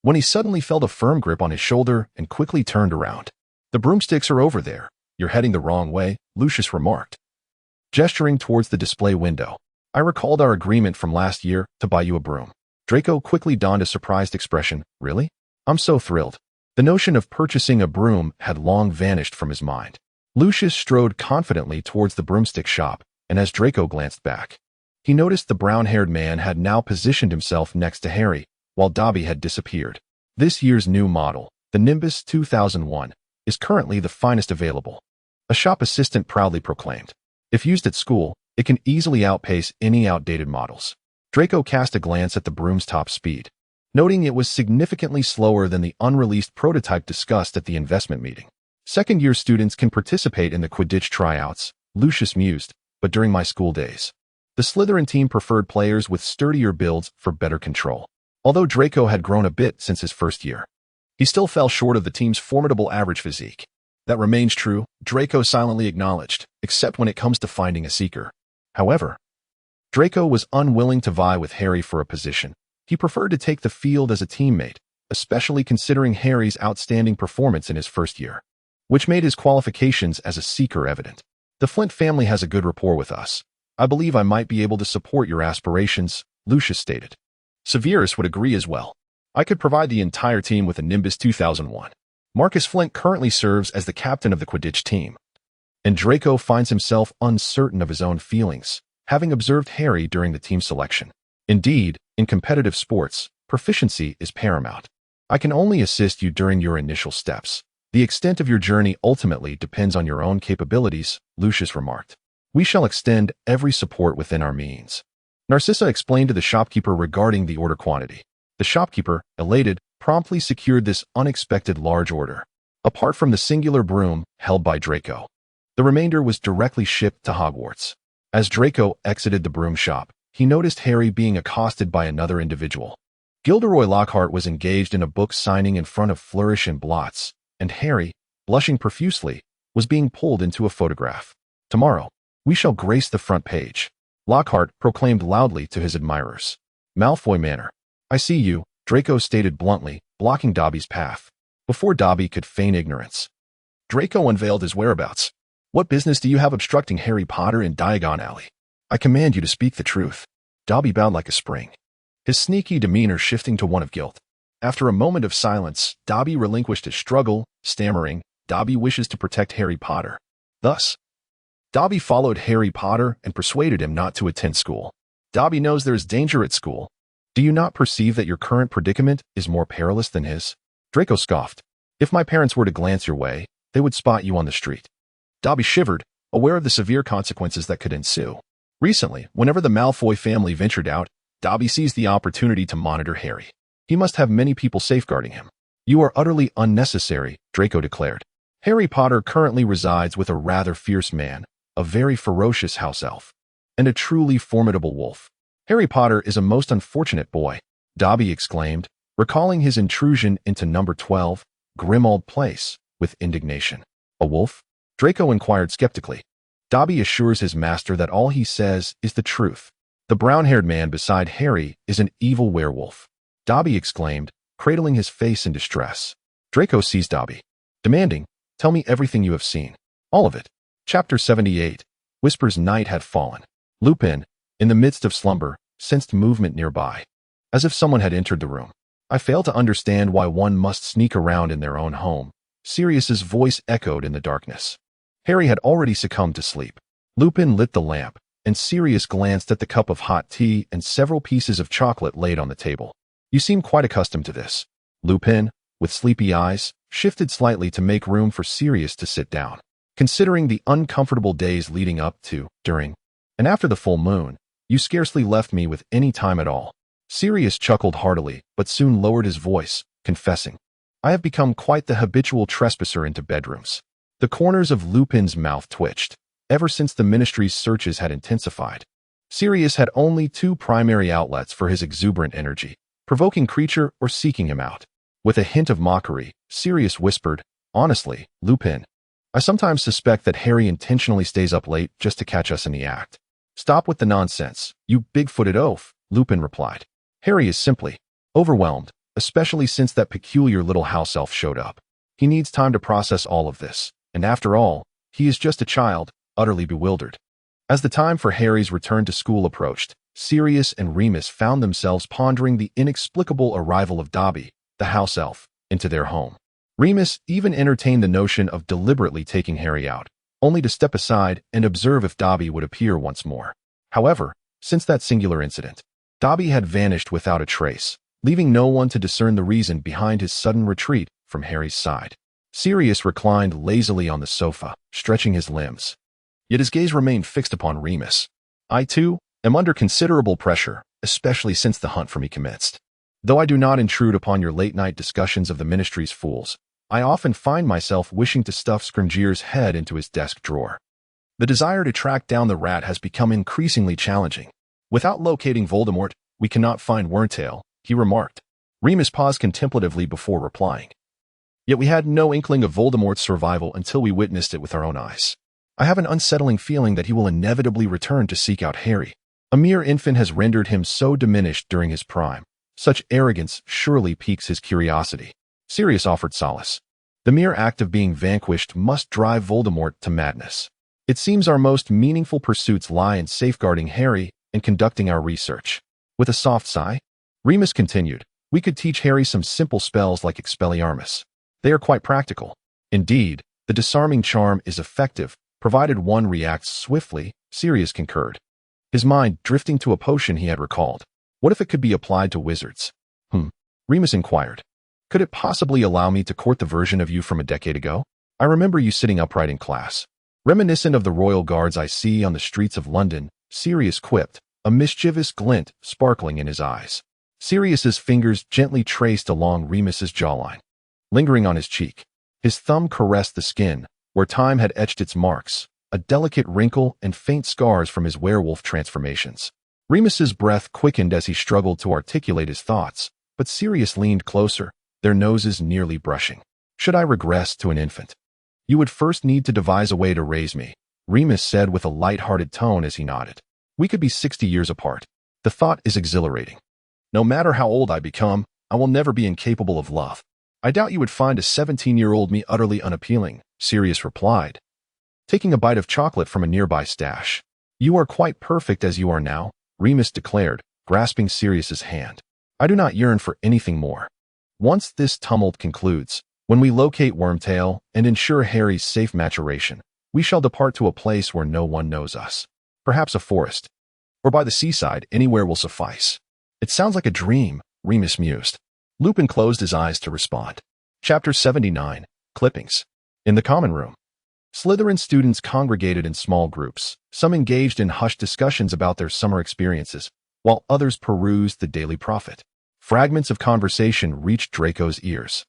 when he suddenly felt a firm grip on his shoulder and quickly turned around. The broomsticks are over there. You're heading the wrong way, Lucius remarked, gesturing towards the display window. I recalled our agreement from last year to buy you a broom. Draco quickly donned a surprised expression. Really? I'm so thrilled. The notion of purchasing a broom had long vanished from his mind. Lucius strode confidently towards the broomstick shop, and as Draco glanced back, he noticed the brown-haired man had now positioned himself next to Harry, while Dobby had disappeared. This year's new model, the Nimbus 2001, is currently the finest available, a shop assistant proudly proclaimed. If used at school, It can easily outpace any outdated models. Draco cast a glance at the broom's top speed, noting it was significantly slower than the unreleased prototype discussed at the investment meeting. Second-year students can participate in the Quidditch tryouts, Lucius mused, but during my school days, the Slytherin team preferred players with sturdier builds for better control. Although Draco had grown a bit since his first year, he still fell short of the team's formidable average physique. That remains true, Draco silently acknowledged, except when it comes to finding a seeker. However, Draco was unwilling to vie with Harry for a position. He preferred to take the field as a teammate, especially considering Harry's outstanding performance in his first year, which made his qualifications as a seeker evident. The Flint family has a good rapport with us. I believe I might be able to support your aspirations, Lucius stated. Severus would agree as well. I could provide the entire team with a Nimbus 2001. Marcus Flint currently serves as the captain of the Quidditch team, and Draco finds himself uncertain of his own feelings, having observed Harry during the team selection. Indeed, in competitive sports, proficiency is paramount. I can only assist you during your initial steps. The extent of your journey ultimately depends on your own capabilities, Lucius remarked. We shall extend every support within our means. Narcissa explained to the shopkeeper regarding the order quantity. The shopkeeper, elated, promptly secured this unexpected large order. Apart from the singular broom held by Draco, the remainder was directly shipped to Hogwarts. As Draco exited the broom shop, he noticed Harry being accosted by another individual. Gilderoy Lockhart was engaged in a book signing in front of Flourish and Blots, and Harry, blushing profusely, was being pulled into a photograph. Tomorrow, we shall grace the front page, Lockhart proclaimed loudly to his admirers. Malfoy Manor. I see you, Draco stated bluntly, blocking Dobby's path. Before Dobby could feign ignorance, Draco unveiled his whereabouts. What business do you have obstructing Harry Potter in Diagon Alley? I command you to speak the truth. Dobby bowed like a spring, his sneaky demeanor shifting to one of guilt. After a moment of silence, Dobby relinquished his struggle, stammering, Dobby wishes to protect Harry Potter. Thus, Dobby followed Harry Potter and persuaded him not to attend school. Dobby knows there is danger at school. Do you not perceive that your current predicament is more perilous than his? Draco scoffed. If my parents were to glance your way, they would spot you on the street. Dobby shivered, aware of the severe consequences that could ensue. Recently, whenever the Malfoy family ventured out, Dobby seized the opportunity to monitor Harry. He must have many people safeguarding him. You are utterly unnecessary, Draco declared. Harry Potter currently resides with a rather fierce man, a very ferocious house elf, and a truly formidable wolf. Harry Potter is a most unfortunate boy, Dobby exclaimed, recalling his intrusion into number 12, Grimmauld Place, with indignation. A wolf? Draco inquired skeptically. Dobby assures his master that all he says is the truth. The brown-haired man beside Harry is an evil werewolf, Dobby exclaimed, cradling his face in distress. Draco seized Dobby, demanding, tell me everything you have seen. All of it. Chapter 78. Whispers night had fallen. Lupin, in the midst of slumber, sensed movement nearby, as if someone had entered the room. I fail to understand why one must sneak around in their own home. Sirius's voice echoed in the darkness. Harry had already succumbed to sleep. Lupin lit the lamp, and Sirius glanced at the cup of hot tea and several pieces of chocolate laid on the table. You seem quite accustomed to this. Lupin, with sleepy eyes, shifted slightly to make room for Sirius to sit down. Considering the uncomfortable days leading up to, during, and after the full moon, you scarcely left me with any time at all. Sirius chuckled heartily, but soon lowered his voice, confessing, I have become quite the habitual trespasser into bedrooms. The corners of Lupin's mouth twitched. Ever since the Ministry's searches had intensified, Sirius had only two primary outlets for his exuberant energy, provoking creature or seeking him out. With a hint of mockery, Sirius whispered, honestly, Lupin, I sometimes suspect that Harry intentionally stays up late just to catch us in the act. Stop with the nonsense, you big-footed oaf, Lupin replied. Harry is simply overwhelmed, especially since that peculiar little house elf showed up. He needs time to process all of this, and after all, he is just a child, utterly bewildered. As the time for Harry's return to school approached, Sirius and Remus found themselves pondering the inexplicable arrival of Dobby, the house elf, into their home. Remus even entertained the notion of deliberately taking Harry out, only to step aside and observe if Dobby would appear once more. However, since that singular incident, Dobby had vanished without a trace, leaving no one to discern the reason behind his sudden retreat from Harry's side. Sirius reclined lazily on the sofa, stretching his limbs. Yet his gaze remained fixed upon Remus. I, too, am under considerable pressure, especially since the hunt for me commenced. Though I do not intrude upon your late-night discussions of the Ministry's fools, I often find myself wishing to stuff Scrimgeour's head into his desk drawer. The desire to track down the rat has become increasingly challenging. Without locating Voldemort, we cannot find Wormtail, he remarked. Remus paused contemplatively before replying. Yet we had no inkling of Voldemort's survival until we witnessed it with our own eyes. I have an unsettling feeling that he will inevitably return to seek out Harry. A mere infant has rendered him so diminished during his prime. Such arrogance surely piques his curiosity. Sirius offered solace. The mere act of being vanquished must drive Voldemort to madness. It seems our most meaningful pursuits lie in safeguarding Harry and conducting our research. With a soft sigh, Remus continued, we could teach Harry some simple spells like Expelliarmus. They are quite practical. Indeed, the disarming charm is effective, provided one reacts swiftly, Sirius concurred. His mind drifting to a potion he had recalled. What if it could be applied to wizards? Remus inquired. Could it possibly allow me to court the version of you from a decade ago? I remember you sitting upright in class. Reminiscent of the royal guards I see on the streets of London, Sirius quipped, a mischievous glint sparkling in his eyes. Sirius's fingers gently traced along Remus's jawline, lingering on his cheek. His thumb caressed the skin, where time had etched its marks, a delicate wrinkle and faint scars from his werewolf transformations. Remus's breath quickened as he struggled to articulate his thoughts, but Sirius leaned closer, their noses nearly brushing. Should I regress to an infant? You would first need to devise a way to raise me, Remus said with a light-hearted tone as he nodded. We could be 60 years apart. The thought is exhilarating. No matter how old I become, I will never be incapable of love. I doubt you would find a 17-year-old me utterly unappealing, Sirius replied, taking a bite of chocolate from a nearby stash. You are quite perfect as you are now, Remus declared, grasping Sirius's hand. I do not yearn for anything more. Once this tumult concludes, when we locate Wormtail and ensure Harry's safe maturation, we shall depart to a place where no one knows us. Perhaps a forest. Or by the seaside, anywhere will suffice. It sounds like a dream, Remus mused. Lupin closed his eyes to respond. Chapter 79, Clippings. In the common room. Slytherin students congregated in small groups, some engaged in hushed discussions about their summer experiences, while others perused the Daily Prophet. Fragments of conversation reached Draco's ears.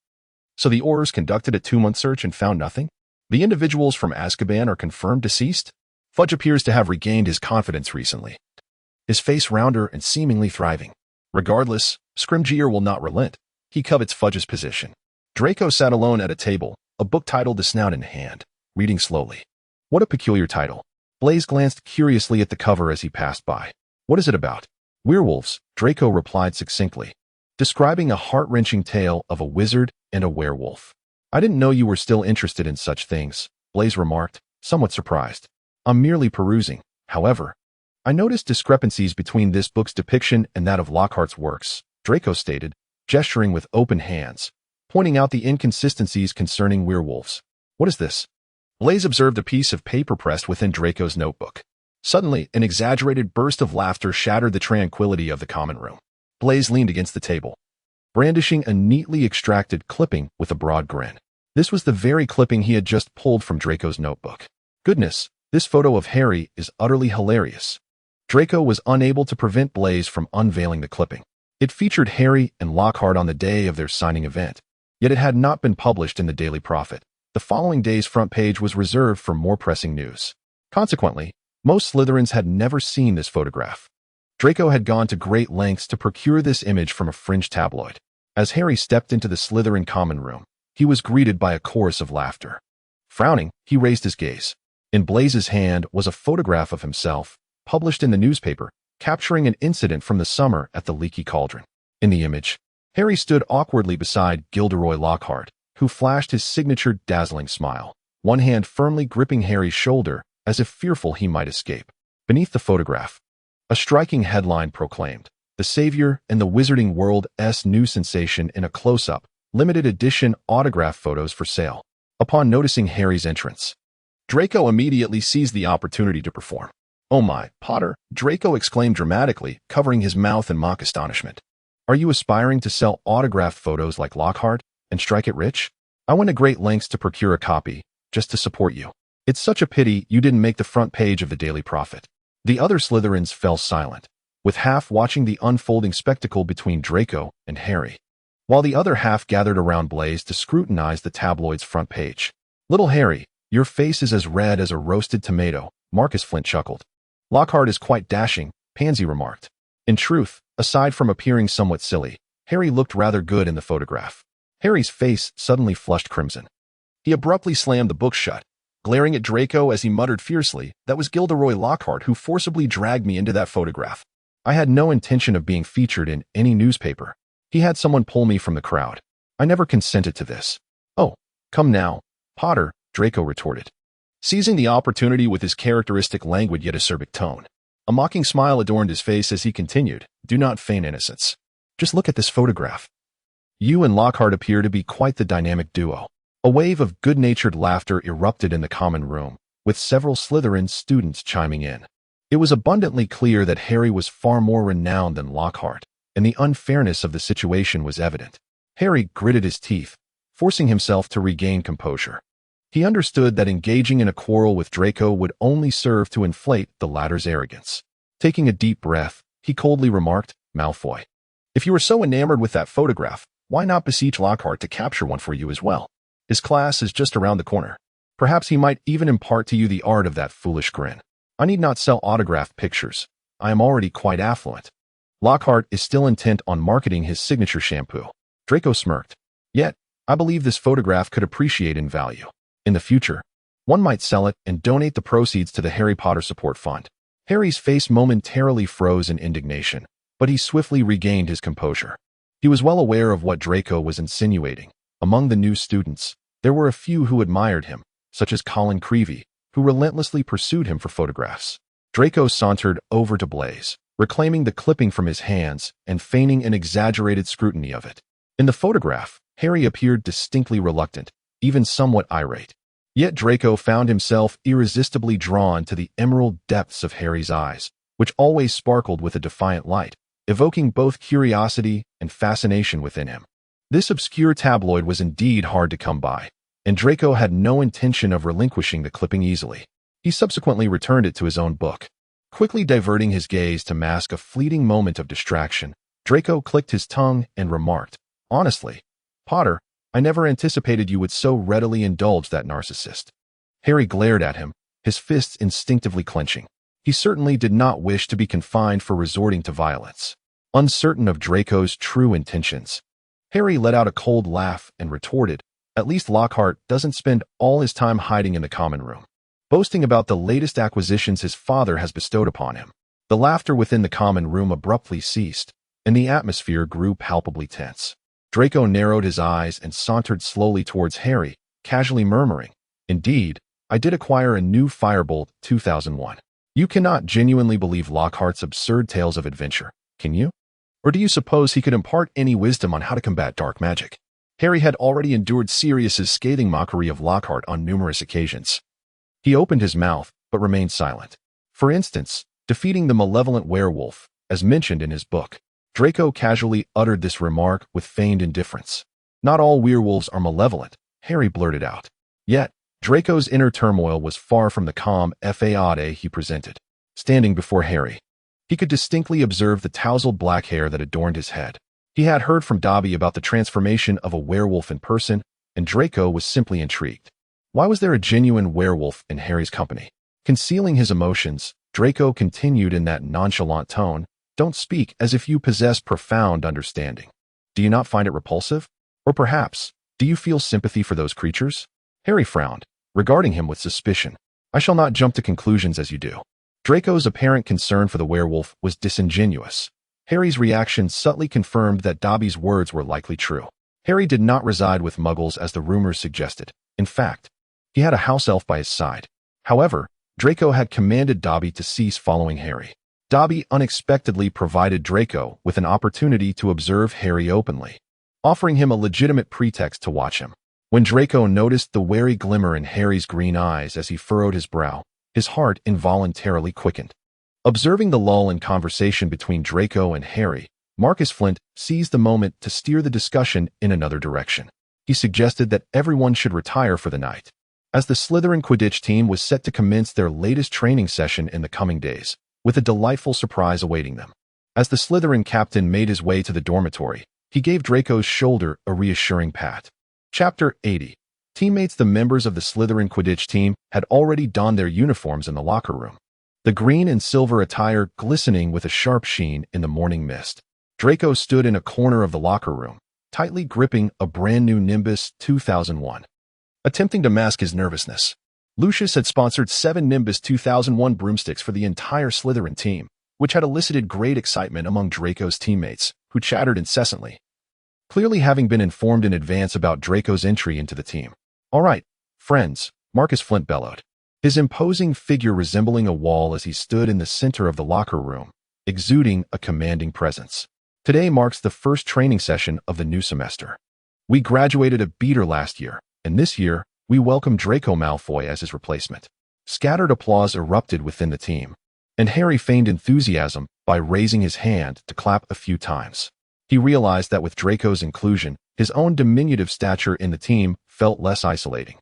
So the Aurors conducted a 2-month search and found nothing? The individuals from Azkaban are confirmed deceased? Fudge appears to have regained his confidence recently. His face rounder and seemingly thriving. Regardless, Scrimgeour will not relent. He covets Fudge's position. Draco sat alone at a table, a book titled The Snout in hand, reading slowly. What a peculiar title. Blaise glanced curiously at the cover as he passed by. What is it about? Werewolves, Draco replied succinctly, describing a heart-wrenching tale of a wizard and a werewolf. I didn't know you were still interested in such things, Blaise remarked, somewhat surprised. I'm merely perusing. However, I noticed discrepancies between this book's depiction and that of Lockhart's works, Draco stated, gesturing with open hands, pointing out the inconsistencies concerning werewolves. What is this? Blaise observed a piece of paper pressed within Draco's notebook. Suddenly, an exaggerated burst of laughter shattered the tranquility of the common room. Blaise leaned against the table, brandishing a neatly extracted clipping with a broad grin. This was the very clipping he had just pulled from Draco's notebook. Goodness, this photo of Harry is utterly hilarious. Draco was unable to prevent Blaise from unveiling the clipping. It featured Harry and Lockhart on the day of their signing event, yet it had not been published in the Daily Prophet. The following day's front page was reserved for more pressing news. Consequently, most Slytherins had never seen this photograph. Draco had gone to great lengths to procure this image from a fringe tabloid. As Harry stepped into the Slytherin common room, he was greeted by a chorus of laughter. Frowning, he raised his gaze. In Blaise's hand was a photograph of himself, published in the newspaper, capturing an incident from the summer at the Leaky Cauldron. In the image, Harry stood awkwardly beside Gilderoy Lockhart, who flashed his signature dazzling smile, one hand firmly gripping Harry's shoulder as if fearful he might escape. Beneath the photograph, a striking headline proclaimed, "The Savior and the Wizarding World's new sensation in a close-up, limited edition autograph photos for sale." Upon noticing Harry's entrance, Draco immediately seized the opportunity to perform. "Oh my, Potter," Draco exclaimed dramatically, covering his mouth in mock astonishment. "Are you aspiring to sell autographed photos like Lockhart and strike it rich? I went to great lengths to procure a copy, just to support you. It's such a pity you didn't make the front page of the Daily Prophet." The other Slytherins fell silent, with half watching the unfolding spectacle between Draco and Harry, while the other half gathered around Blaise to scrutinize the tabloid's front page. "Little Harry, your face is as red as a roasted tomato," Marcus Flint chuckled. "Lockhart is quite dashing," Pansy remarked. In truth, aside from appearing somewhat silly, Harry looked rather good in the photograph. Harry's face suddenly flushed crimson. He abruptly slammed the book shut, glaring at Draco as he muttered fiercely, "That was Gilderoy Lockhart who forcibly dragged me into that photograph. I had no intention of being featured in any newspaper. He had someone pull me from the crowd. I never consented to this." "Oh, come now, Potter," Draco retorted, seizing the opportunity with his characteristic languid yet acerbic tone. A mocking smile adorned his face as he continued, "Do not feign innocence. Just look at this photograph. You and Lockhart appear to be quite the dynamic duo." A wave of good-natured laughter erupted in the common room, with several Slytherin students chiming in. It was abundantly clear that Harry was far more renowned than Lockhart, and the unfairness of the situation was evident. Harry gritted his teeth, forcing himself to regain composure. He understood that engaging in a quarrel with Draco would only serve to inflate the latter's arrogance. Taking a deep breath, he coldly remarked, "Malfoy, if you were so enamored with that photograph, why not beseech Lockhart to capture one for you as well? His class is just around the corner. Perhaps he might even impart to you the art of that foolish grin. I need not sell autographed pictures. I am already quite affluent." Lockhart is still intent on marketing his signature shampoo. Draco smirked. "Yet, I believe this photograph could appreciate in value. In the future, one might sell it and donate the proceeds to the Harry Potter Support Fund." Harry's face momentarily froze in indignation, but he swiftly regained his composure. He was well aware of what Draco was insinuating. Among the new students, there were a few who admired him, such as Colin Creevey, who relentlessly pursued him for photographs. Draco sauntered over to Blaise, reclaiming the clipping from his hands and feigning an exaggerated scrutiny of it. In the photograph, Harry appeared distinctly reluctant, even somewhat irate. Yet Draco found himself irresistibly drawn to the emerald depths of Harry's eyes, which always sparkled with a defiant light, evoking both curiosity and fascination within him. This obscure tabloid was indeed hard to come by, and Draco had no intention of relinquishing the clipping easily. He subsequently returned it to his own book. Quickly diverting his gaze to mask a fleeting moment of distraction, Draco clicked his tongue and remarked, "Honestly, Potter, I never anticipated you would so readily indulge that narcissist." Harry glared at him, his fists instinctively clenching. He certainly did not wish to be confined for resorting to violence. Uncertain of Draco's true intentions, Harry let out a cold laugh and retorted, "At least Lockhart doesn't spend all his time hiding in the common room, boasting about the latest acquisitions his father has bestowed upon him." The laughter within the common room abruptly ceased, and the atmosphere grew palpably tense. Draco narrowed his eyes and sauntered slowly towards Harry, casually murmuring, "Indeed, I did acquire a new Firebolt 2001. You cannot genuinely believe Lockhart's absurd tales of adventure, can you? Or do you suppose he could impart any wisdom on how to combat dark magic?" Harry had already endured Sirius's scathing mockery of Lockhart on numerous occasions. He opened his mouth, but remained silent. For instance, defeating the malevolent werewolf, as mentioned in his book. Draco casually uttered this remark with feigned indifference. "Not all werewolves are malevolent," Harry blurted out. Yet, Draco's inner turmoil was far from the calm fade he presented. Standing before Harry, he could distinctly observe the tousled black hair that adorned his head. He had heard from Dobby about the transformation of a werewolf in person, and Draco was simply intrigued. Why was there a genuine werewolf in Harry's company? Concealing his emotions, Draco continued in that nonchalant tone, "Don't speak as if you possess profound understanding. Do you not find it repulsive? Or perhaps, do you feel sympathy for those creatures?" Harry frowned, regarding him with suspicion. "I shall not jump to conclusions as you do." Draco's apparent concern for the werewolf was disingenuous. Harry's reaction subtly confirmed that Dobby's words were likely true. Harry did not reside with Muggles as the rumors suggested. In fact, he had a house elf by his side. However, Draco had commanded Dobby to cease following Harry. Dobby unexpectedly provided Draco with an opportunity to observe Harry openly, offering him a legitimate pretext to watch him. When Draco noticed the wary glimmer in Harry's green eyes as he furrowed his brow, his heart involuntarily quickened. Observing the lull in conversation between Draco and Harry, Marcus Flint seized the moment to steer the discussion in another direction. He suggested that everyone should retire for the night. As the Slytherin Quidditch team was set to commence their latest training session in the coming days, with a delightful surprise awaiting them. As the Slytherin captain made his way to the dormitory, he gave Draco's shoulder a reassuring pat. Chapter 80. Teammates. The members of the Slytherin Quidditch team had already donned their uniforms in the locker room, the green and silver attire glistening with a sharp sheen in the morning mist. Draco stood in a corner of the locker room, tightly gripping a brand-new Nimbus 2001, attempting to mask his nervousness. Lucius had sponsored 7 Nimbus 2001 broomsticks for the entire Slytherin team, which had elicited great excitement among Draco's teammates, who chattered incessantly, clearly having been informed in advance about Draco's entry into the team. "All right, friends," Marcus Flint bellowed, his imposing figure resembling a wall as he stood in the center of the locker room, exuding a commanding presence. "Today marks the first training session of the new semester. We graduated a beater last year, and this year, we welcome Draco Malfoy as his replacement." Scattered applause erupted within the team, and Harry feigned enthusiasm by raising his hand to clap a few times. He realized that with Draco's inclusion, his own diminutive stature in the team felt less isolating.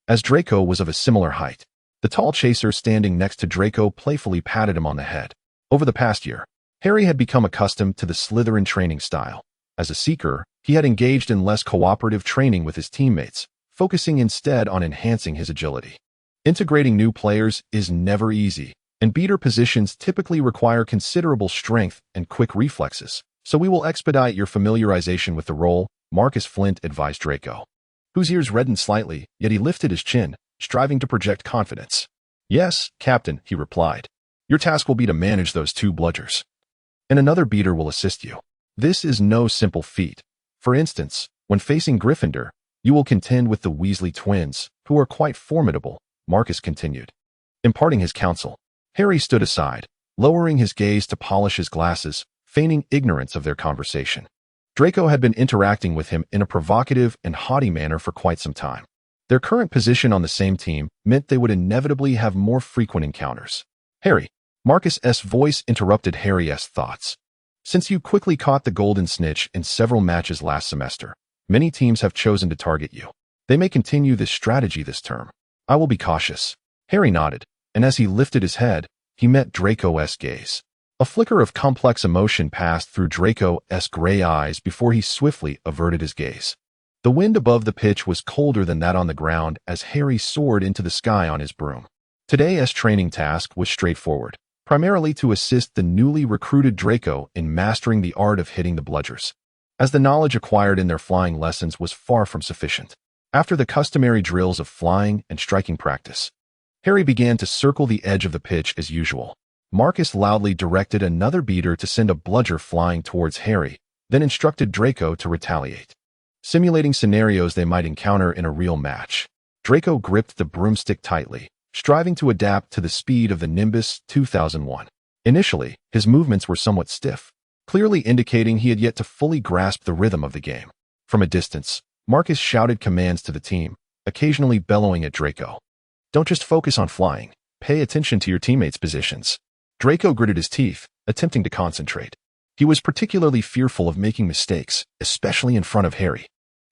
As Draco was of a similar height, the tall chaser standing next to Draco playfully patted him on the head. Over the past year, Harry had become accustomed to the Slytherin training style. As a seeker, he had engaged in less cooperative training with his teammates, focusing instead on enhancing his agility. Integrating new players is never easy, and beater positions typically require considerable strength and quick reflexes, so we will expedite your familiarization with the role, Marcus Flint advised Draco, whose ears reddened slightly, yet he lifted his chin, striving to project confidence. "Yes, Captain," he replied. "Your task will be to manage those 2 bludgers, and another beater will assist you. This is no simple feat. For instance, when facing Gryffindor, you will contend with the Weasley twins, who are quite formidable," Marcus continued. Imparting his counsel, Harry stood aside, lowering his gaze to polish his glasses, feigning ignorance of their conversation. Draco had been interacting with him in a provocative and haughty manner for quite some time. Their current position on the same team meant they would inevitably have more frequent encounters. "Harry," Marcus's voice interrupted Harry's thoughts. "Since you quickly caught the golden snitch in several matches last semester, many teams have chosen to target you. They may continue this strategy this term. I will be cautious." Harry nodded, and as he lifted his head, he met Draco's gaze. A flicker of complex emotion passed through Draco's gray eyes before he swiftly averted his gaze. The wind above the pitch was colder than that on the ground as Harry soared into the sky on his broom. Today's training task was straightforward, primarily to assist the newly recruited Draco in mastering the art of hitting the bludgers, as the knowledge acquired in their flying lessons was far from sufficient. After the customary drills of flying and striking practice, Harry began to circle the edge of the pitch as usual. Marcus loudly directed another beater to send a bludger flying towards Harry, then instructed Draco to retaliate, simulating scenarios they might encounter in a real match. Draco gripped the broomstick tightly, striving to adapt to the speed of the Nimbus 2001. Initially, his movements were somewhat stiff, clearly indicating he had yet to fully grasp the rhythm of the game. From a distance, Marcus shouted commands to the team, occasionally bellowing at Draco. "Don't just focus on flying. Pay attention to your teammates' positions." Draco gritted his teeth, attempting to concentrate. He was particularly fearful of making mistakes, especially in front of Harry.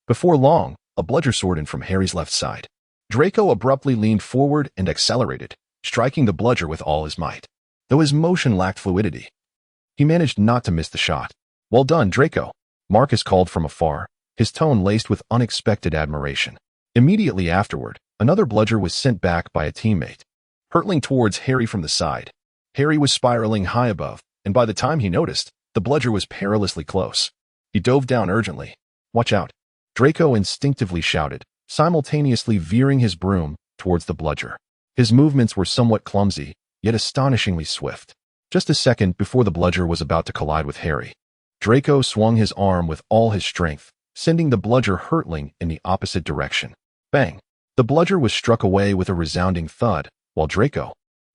Before long, a bludger soared in from Harry's left side. Draco abruptly leaned forward and accelerated, striking the bludger with all his might. Though his motion lacked fluidity, he managed not to miss the shot. "Well done, Draco," Marcus called from afar, his tone laced with unexpected admiration. Immediately afterward, another bludger was sent back by a teammate, hurtling towards Harry from the side. Harry was spiraling high above, and by the time he noticed, the bludger was perilously close. He dove down urgently. "Watch out," Draco instinctively shouted, simultaneously veering his broom towards the bludger. His movements were somewhat clumsy, yet astonishingly swift. Just a second before the bludger was about to collide with Harry, Draco swung his arm with all his strength, sending the bludger hurtling in the opposite direction. Bang! The bludger was struck away with a resounding thud, while Draco,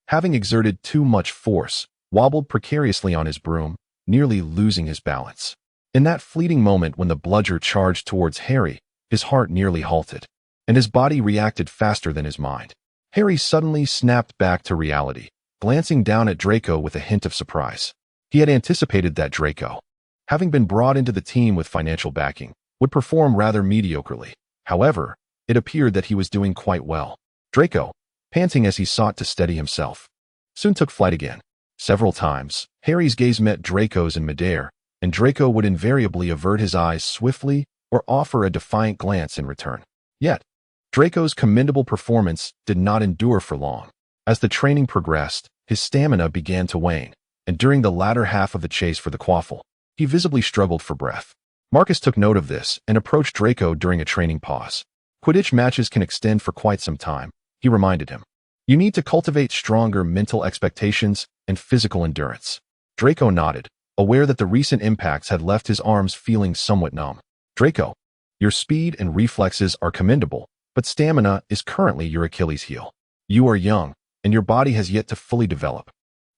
having exerted too much force, wobbled precariously on his broom, nearly losing his balance. In that fleeting moment when the bludger charged towards Harry, his heart nearly halted, and his body reacted faster than his mind. Harry suddenly snapped back to reality, glancing down at Draco with a hint of surprise. He had anticipated that Draco, having been brought into the team with financial backing, would perform rather mediocrely. However, it appeared that he was doing quite well. Draco, panting as he sought to steady himself, soon took flight again, Several times, Harry's gaze met Draco's in midair, and Draco would invariably avert his eyes swiftly or offer a defiant glance in return. Yet, Draco's commendable performance did not endure for long. As the training progressed, his stamina began to wane, and during the latter half of the chase for the quaffle, he visibly struggled for breath. Marcus took note of this and approached Draco during a training pause. Quidditch matches can extend for quite some time, he reminded him. You need to cultivate stronger mental expectations and physical endurance. Draco nodded, aware that the recent impacts had left his arms feeling somewhat numb. Draco, your speed and reflexes are commendable, but stamina is currently your Achilles heel. You are young, and your body has yet to fully develop.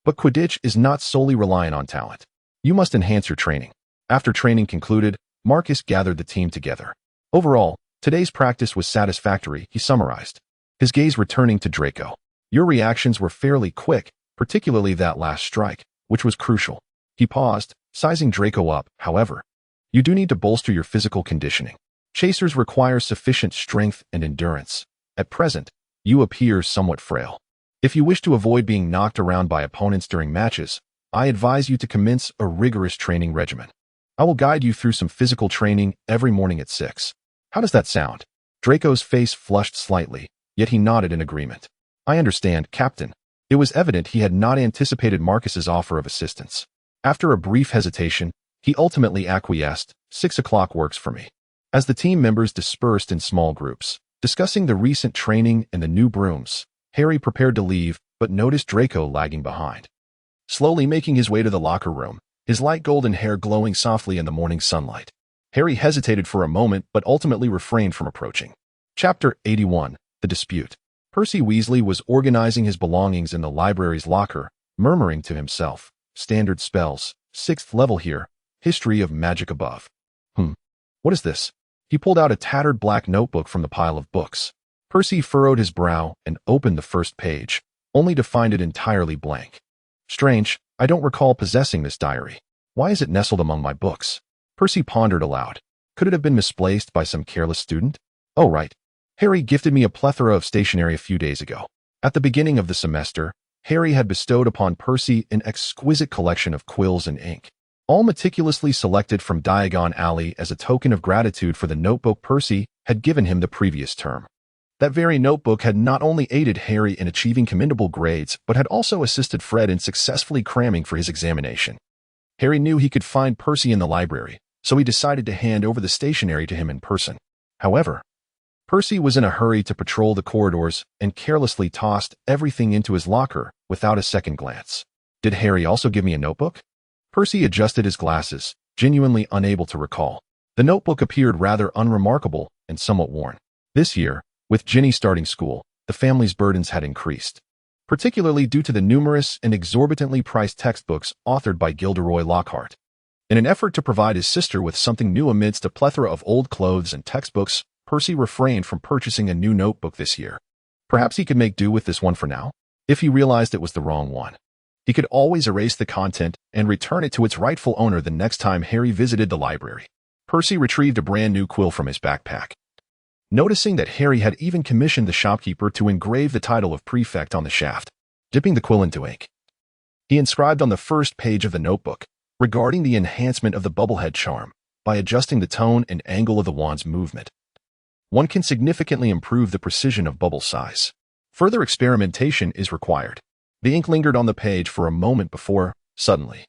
But Quidditch is not solely reliant on talent. You must enhance your training. After training concluded, Marcus gathered the team together. Overall, today's practice was satisfactory, he summarized, his gaze returning to Draco. Your reactions were fairly quick, particularly that last strike, which was crucial. He paused, sizing Draco up, however. You do need to bolster your physical conditioning. Chasers require sufficient strength and endurance. At present, you appear somewhat frail. If you wish to avoid being knocked around by opponents during matches, I advise you to commence a rigorous training regimen. I will guide you through some physical training every morning at 6. How does that sound? Draco's face flushed slightly, yet he nodded in agreement. I understand, Captain. It was evident he had not anticipated Marcus's offer of assistance. After a brief hesitation, he ultimately acquiesced. 6 o'clock works for me. As the team members dispersed in small groups, discussing the recent training and the new brooms, Harry prepared to leave, but noticed Draco lagging behind. Slowly making his way to the locker room, his light golden hair glowing softly in the morning sunlight. Harry hesitated for a moment but ultimately refrained from approaching. Chapter 81, The Dispute. Percy Weasley was organizing his belongings in the library's locker, murmuring to himself, standard spells, 6th level here, history of magic above. What is this? He pulled out a tattered black notebook from the pile of books. Percy furrowed his brow and opened the first page, only to find it entirely blank. Strange, I don't recall possessing this diary. Why is it nestled among my books? Percy pondered aloud. Could it have been misplaced by some careless student? Oh, right. Harry gifted me a plethora of stationery a few days ago. At the beginning of the semester, Harry had bestowed upon Percy an exquisite collection of quills and ink, all meticulously selected from Diagon Alley as a token of gratitude for the notebook Percy had given him the previous term. That very notebook had not only aided Harry in achieving commendable grades, but had also assisted Fred in successfully cramming for his examination. Harry knew he could find Percy in the library, so he decided to hand over the stationery to him in person. However, Percy was in a hurry to patrol the corridors and carelessly tossed everything into his locker without a second glance. Did Harry also give me a notebook? Percy adjusted his glasses, genuinely unable to recall. The notebook appeared rather unremarkable and somewhat worn. This year, with Ginny starting school, the family's burdens had increased, particularly due to the numerous and exorbitantly priced textbooks authored by Gilderoy Lockhart. In an effort to provide his sister with something new amidst a plethora of old clothes and textbooks, Percy refrained from purchasing a new notebook this year. Perhaps he could make do with this one for now, if he realized it was the wrong one. He could always erase the content and return it to its rightful owner the next time Harry visited the library. Percy retrieved a brand new quill from his backpack. Noticing that Harry had even commissioned the shopkeeper to engrave the title of prefect on the shaft, dipping the quill into ink, he inscribed on the first page of the notebook, regarding the enhancement of the bubblehead charm, by adjusting the tone and angle of the wand's movement, one can significantly improve the precision of bubble size. Further experimentation is required. The ink lingered on the page for a moment before, suddenly,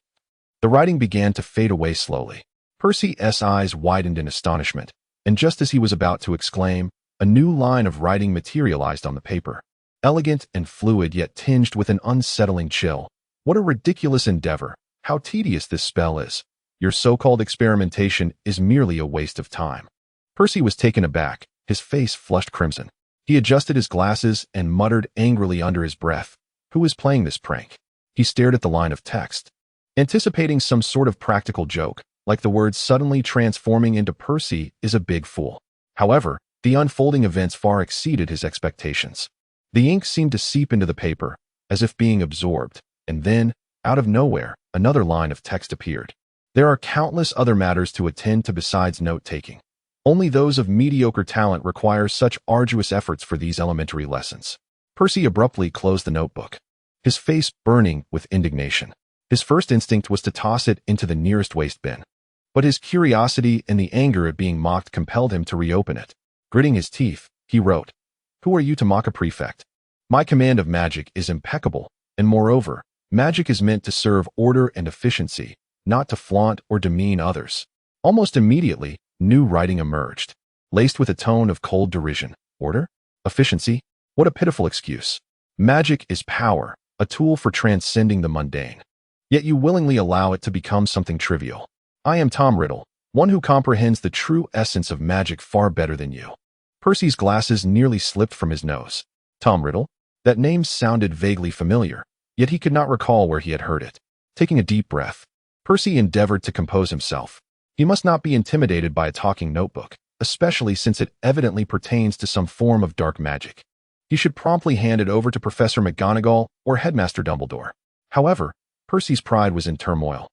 the writing began to fade away slowly. Percy's eyes widened in astonishment, and just as he was about to exclaim, a new line of writing materialized on the paper. Elegant and fluid, yet tinged with an unsettling chill. What a ridiculous endeavor! How tedious this spell is! Your so-called experimentation is merely a waste of time. Percy was taken aback, his face flushed crimson. He adjusted his glasses and muttered angrily under his breath, "Who is playing this prank?" He stared at the line of text, anticipating some sort of practical joke, like the words suddenly transforming into Percy is a big fool. However, the unfolding events far exceeded his expectations. The ink seemed to seep into the paper, as if being absorbed, and then, out of nowhere, another line of text appeared. There are countless other matters to attend to besides note-taking. Only those of mediocre talent require such arduous efforts for these elementary lessons. Percy abruptly closed the notebook. his face burning with indignation. His first instinct was to toss it into the nearest waste bin. But his curiosity and the anger at being mocked compelled him to reopen it. Gritting his teeth, he wrote, "Who are you to mock a prefect? My command of magic is impeccable, and moreover, magic is meant to serve order and efficiency, not to flaunt or demean others." Almost immediately, new writing emerged, laced with a tone of cold derision. Order? Efficiency? What a pitiful excuse. Magic is power, a tool for transcending the mundane. Yet you willingly allow it to become something trivial. I am Tom Riddle, one who comprehends the true essence of magic far better than you. Percy's glasses nearly slipped from his nose. Tom Riddle? That name sounded vaguely familiar, yet he could not recall where he had heard it. Taking a deep breath, Percy endeavored to compose himself. He must not be intimidated by a talking notebook, especially since it evidently pertains to some form of dark magic. He should promptly hand it over to Professor McGonagall or Headmaster Dumbledore. However, Percy's pride was in turmoil.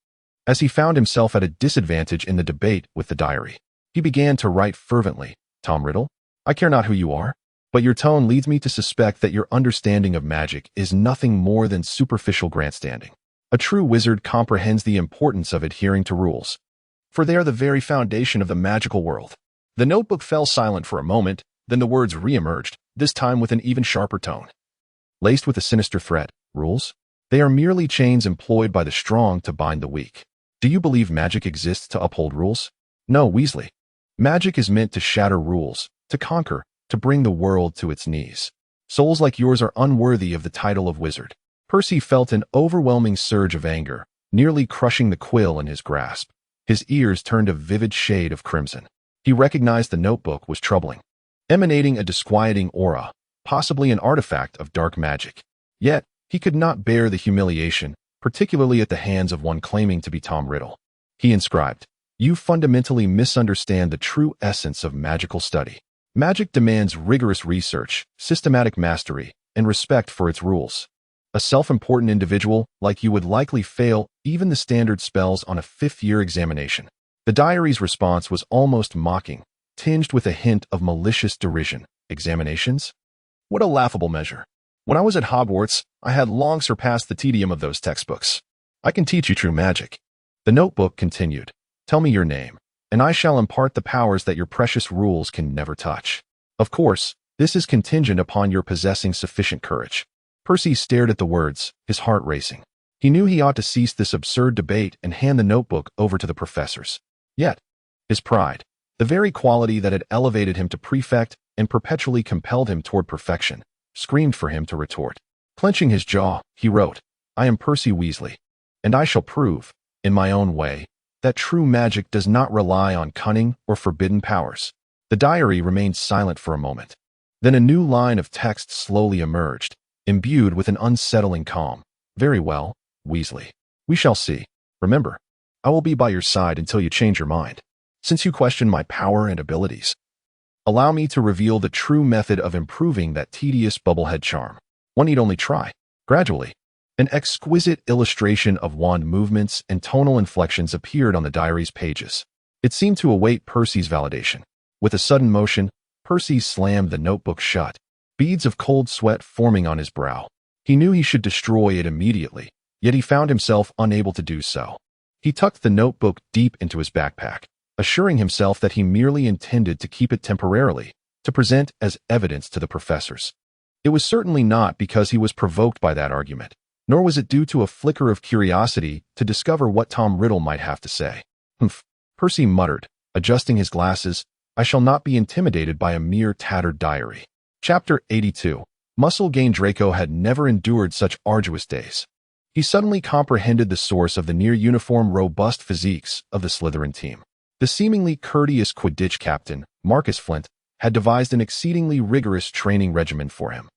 As he found himself at a disadvantage in the debate with the diary, he began to write fervently, "Tom Riddle, I care not who you are, but your tone leads me to suspect that your understanding of magic is nothing more than superficial grandstanding. A true wizard comprehends the importance of adhering to rules, for they are the very foundation of the magical world." The notebook fell silent for a moment, then the words re-emerged, this time with an even sharper tone. Laced with a sinister threat, "Rules? They are merely chains employed by the strong to bind the weak. Do you believe magic exists to uphold rules? No, Weasley. Magic is meant to shatter rules, to conquer, to bring the world to its knees. Souls like yours are unworthy of the title of wizard." Percy felt an overwhelming surge of anger, nearly crushing the quill in his grasp. His ears turned a vivid shade of crimson. He recognized the notebook was troubling, emanating a disquieting aura, possibly an artifact of dark magic. Yet, he could not bear the humiliation, particularly at the hands of one claiming to be Tom Riddle. He inscribed, "You fundamentally misunderstand the true essence of magical study. Magic demands rigorous research, systematic mastery, and respect for its rules. A self-important individual like you would likely fail even the standard spells on a fifth-year examination." The diary's response was almost mocking, tinged with a hint of malicious derision. Examinations? What a laughable measure. When I was at Hogwarts, I had long surpassed the tedium of those textbooks. I can teach you true magic. The notebook continued, "Tell me your name, and I shall impart the powers that your precious rules can never touch. Of course, this is contingent upon your possessing sufficient courage." Percy stared at the words, his heart racing. He knew he ought to cease this absurd debate and hand the notebook over to the professors. Yet, his pride, the very quality that had elevated him to prefect and perpetually compelled him toward perfection, screamed for him to retort. Clenching his jaw, he wrote, "I am Percy Weasley, and I shall prove, in my own way, that true magic does not rely on cunning or forbidden powers." The diary remained silent for a moment. Then a new line of text slowly emerged, imbued with an unsettling calm. "Very well, Weasley. We shall see. Remember, I will be by your side until you change your mind. Since you question my power and abilities, allow me to reveal the true method of improving that tedious bubblehead charm. One need only try. Gradually, an exquisite illustration of wand movements and tonal inflections appeared on the diary's pages. It seemed to await Percy's validation. With a sudden motion, Percy slammed the notebook shut, beads of cold sweat forming on his brow. He knew he should destroy it immediately, yet he found himself unable to do so. He tucked the notebook deep into his backpack, assuring himself that he merely intended to keep it temporarily, to present as evidence to the professors. It was certainly not because he was provoked by that argument, nor was it due to a flicker of curiosity to discover what Tom Riddle might have to say. "Humph," Percy muttered, adjusting his glasses, "I shall not be intimidated by a mere tattered diary." Chapter 82. Muscle-Gain Draco had never endured such arduous days. He suddenly comprehended the source of the near-uniform robust physiques of the Slytherin team. The seemingly courteous Quidditch captain, Marcus Flint, had devised an exceedingly rigorous training regimen for him,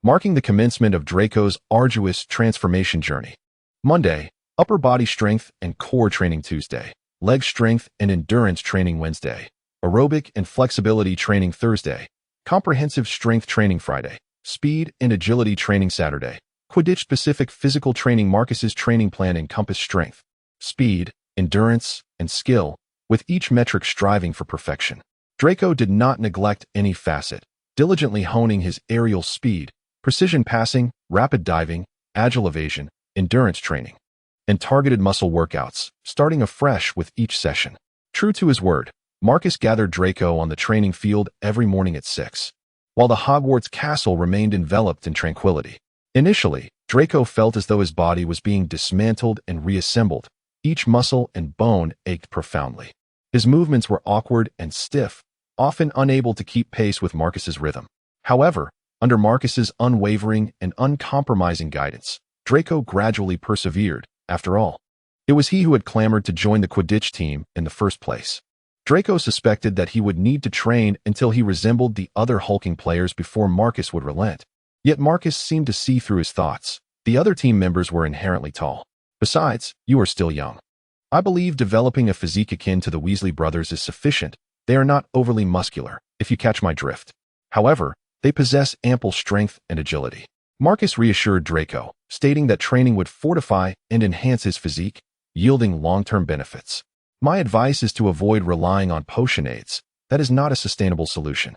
marking the commencement of Draco's arduous transformation journey. Monday, upper body strength and core training Tuesday, leg strength and endurance training Wednesday, aerobic and flexibility training Thursday, comprehensive strength training Friday, speed and agility training Saturday. Quidditch-specific physical training. Marcus's training plan encompassed strength, speed, endurance, and skill, with each metric striving for perfection. Draco did not neglect any facet, diligently honing his aerial speed, precision passing, rapid diving, agile evasion, endurance training, and targeted muscle workouts, starting afresh with each session. True to his word, Marcus gathered Draco on the training field every morning at 6, while the Hogwarts castle remained enveloped in tranquility. Initially, Draco felt as though his body was being dismantled and reassembled. Each muscle and bone ached profoundly. His movements were awkward and stiff, often unable to keep pace with Marcus's rhythm. However, under Marcus's unwavering and uncompromising guidance, Draco gradually persevered. After all, it was he who had clamored to join the Quidditch team in the first place. Draco suspected that he would need to train until he resembled the other hulking players before Marcus would relent. Yet Marcus seemed to see through his thoughts. The other team members were inherently tall. Besides, you are still young. I believe developing a physique akin to the Weasley brothers is sufficient. They are not overly muscular, if you catch my drift. However, they possess ample strength and agility. Marcus reassured Draco, stating that training would fortify and enhance his physique, yielding long-term benefits. My advice is to avoid relying on potion aids. That is not a sustainable solution.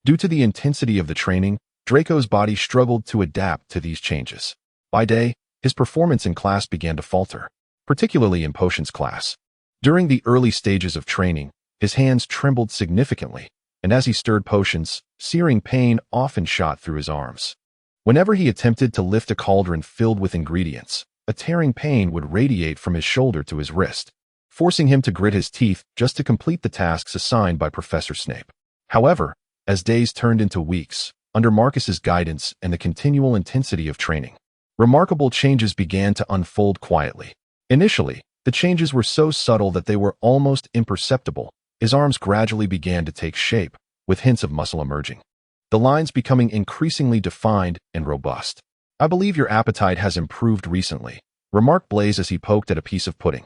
Due to the intensity of the training, Draco's body struggled to adapt to these changes. By day, his performance in class began to falter, particularly in potions class. During the early stages of training, his hands trembled significantly, and as he stirred potions, searing pain often shot through his arms. Whenever he attempted to lift a cauldron filled with ingredients, a tearing pain would radiate from his shoulder to his wrist, forcing him to grit his teeth just to complete the tasks assigned by Professor Snape. However, as days turned into weeks, under Marcus's guidance and the continual intensity of training, remarkable changes began to unfold quietly. Initially, the changes were so subtle that they were almost imperceptible. His arms gradually began to take shape, with hints of muscle emerging, the lines becoming increasingly defined and robust. I believe your appetite has improved recently, remarked Blaise as he poked at a piece of pudding.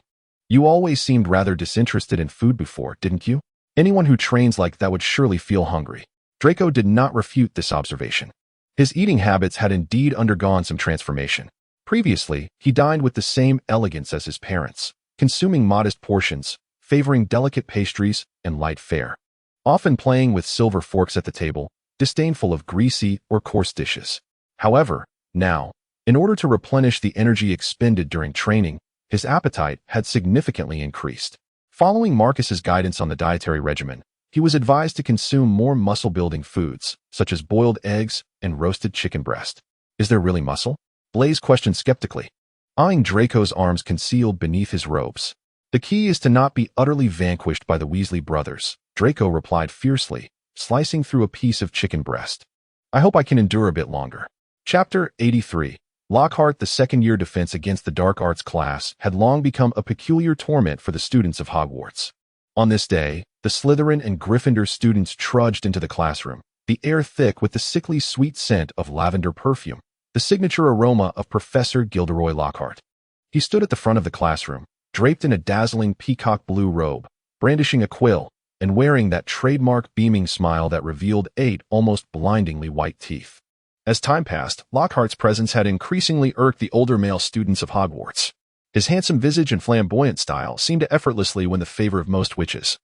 You always seemed rather disinterested in food before, didn't you? Anyone who trains like that would surely feel hungry. Draco did not refute this observation. His eating habits had indeed undergone some transformation. Previously, he dined with the same elegance as his parents, consuming modest portions, favoring delicate pastries and light fare, often playing with silver forks at the table, disdainful of greasy or coarse dishes. However, now, in order to replenish the energy expended during training, his appetite had significantly increased. Following Marcus's guidance on the dietary regimen, he was advised to consume more muscle-building foods, such as boiled eggs and roasted chicken breast. Is there really muscle? Blaise questioned skeptically, eyeing Draco's arms concealed beneath his robes. The key is to not be utterly vanquished by the Weasley brothers, Draco replied fiercely, slicing through a piece of chicken breast. I hope I can endure a bit longer. Chapter 83. Lockhart, the second-year defense against the dark arts class, had long become a peculiar torment for the students of Hogwarts. On this day, the Slytherin and Gryffindor students trudged into the classroom, the air thick with the sickly sweet scent of lavender perfume, the signature aroma of Professor Gilderoy Lockhart. He stood at the front of the classroom, draped in a dazzling peacock blue robe, brandishing a quill, and wearing that trademark beaming smile that revealed 8 almost blindingly white teeth. As time passed, Lockhart's presence had increasingly irked the older male students of Hogwarts. His handsome visage and flamboyant style seemed to effortlessly win the favor of most witches.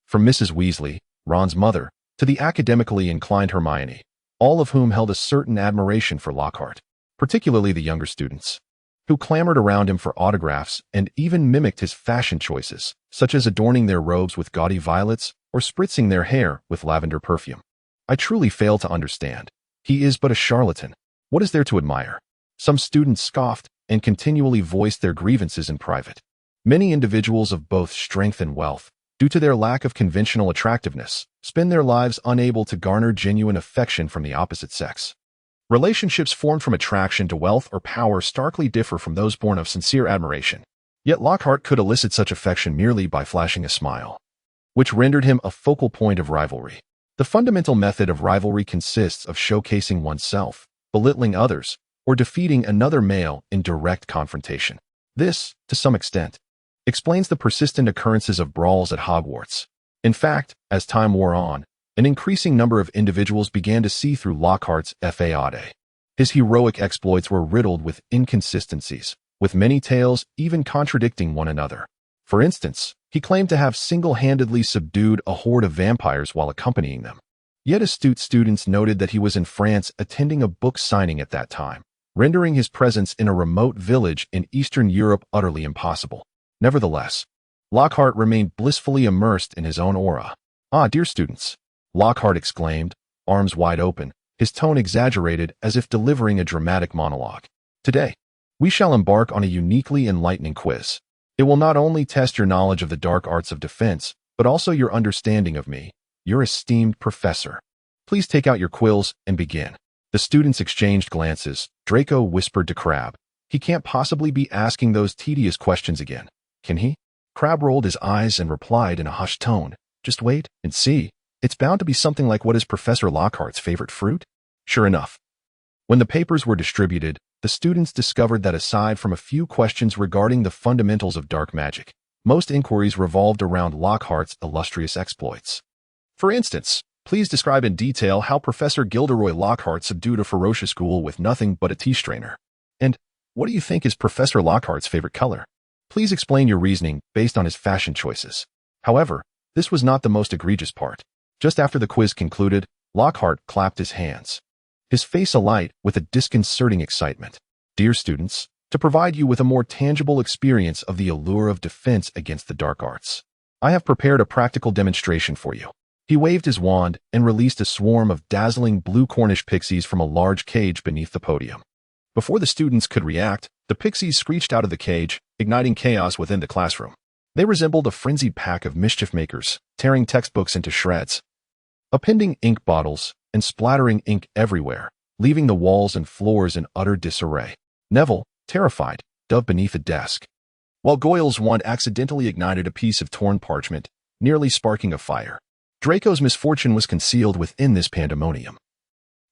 From Mrs. Weasley, Ron's mother, to the academically inclined Hermione, all of whom held a certain admiration for Lockhart, particularly the younger students, who clamored around him for autographs and even mimicked his fashion choices, such as adorning their robes with gaudy violets or spritzing their hair with lavender perfume. I truly fail to understand. He is but a charlatan. What is there to admire? Some students scoffed and continually voiced their grievances in private. Many individuals of both strength and wealth, due to their lack of conventional attractiveness, spend their lives unable to garner genuine affection from the opposite sex. Relationships formed from attraction to wealth or power starkly differ from those born of sincere admiration. Yet Lockhart could elicit such affection merely by flashing a smile, which rendered him a focal point of rivalry. The fundamental method of rivalry consists of showcasing oneself, belittling others, or defeating another male in direct confrontation. This, to some extent, explains the persistent occurrences of brawls at Hogwarts. In fact, as time wore on, an increasing number of individuals began to see through Lockhart's fade. His heroic exploits were riddled with inconsistencies, with many tales even contradicting one another. For instance, he claimed to have single-handedly subdued a horde of vampires while accompanying them. Yet astute students noted that he was in France attending a book signing at that time, rendering his presence in a remote village in Eastern Europe utterly impossible. Nevertheless, Lockhart remained blissfully immersed in his own aura. "Ah, dear students," Lockhart exclaimed, arms wide open, his tone exaggerated as if delivering a dramatic monologue. "Today, we shall embark on a uniquely enlightening quiz. It will not only test your knowledge of the dark arts of defense, but also your understanding of me, your esteemed professor. Please take out your quills and begin." The students exchanged glances. Draco whispered to Crabbe, "He can't possibly be asking those tedious questions again, can he?" Crabbe rolled his eyes and replied in a hushed tone, "Just wait and see. It's bound to be something like what is Professor Lockhart's favorite fruit." Sure enough, when the papers were distributed, the students discovered that aside from a few questions regarding the fundamentals of dark magic, most inquiries revolved around Lockhart's illustrious exploits. For instance, please describe in detail how Professor Gilderoy Lockhart subdued a ferocious ghoul with nothing but a tea strainer. And what do you think is Professor Lockhart's favorite color? Please explain your reasoning based on his fashion choices. However, this was not the most egregious part. Just after the quiz concluded, Lockhart clapped his hands, his face alight with a disconcerting excitement. "Dear students, to provide you with a more tangible experience of the allure of defense against the dark arts, I have prepared a practical demonstration for you." He waved his wand and released a swarm of dazzling blue Cornish pixies from a large cage beneath the podium. Before the students could react, the pixies screeched out of the cage, igniting chaos within the classroom. They resembled a frenzied pack of mischief makers, tearing textbooks into shreds, appending ink bottles, and splattering ink everywhere, leaving the walls and floors in utter disarray. Neville, terrified, dove beneath a desk, while Goyle's wand accidentally ignited a piece of torn parchment, nearly sparking a fire. Draco's misfortune was concealed within this pandemonium.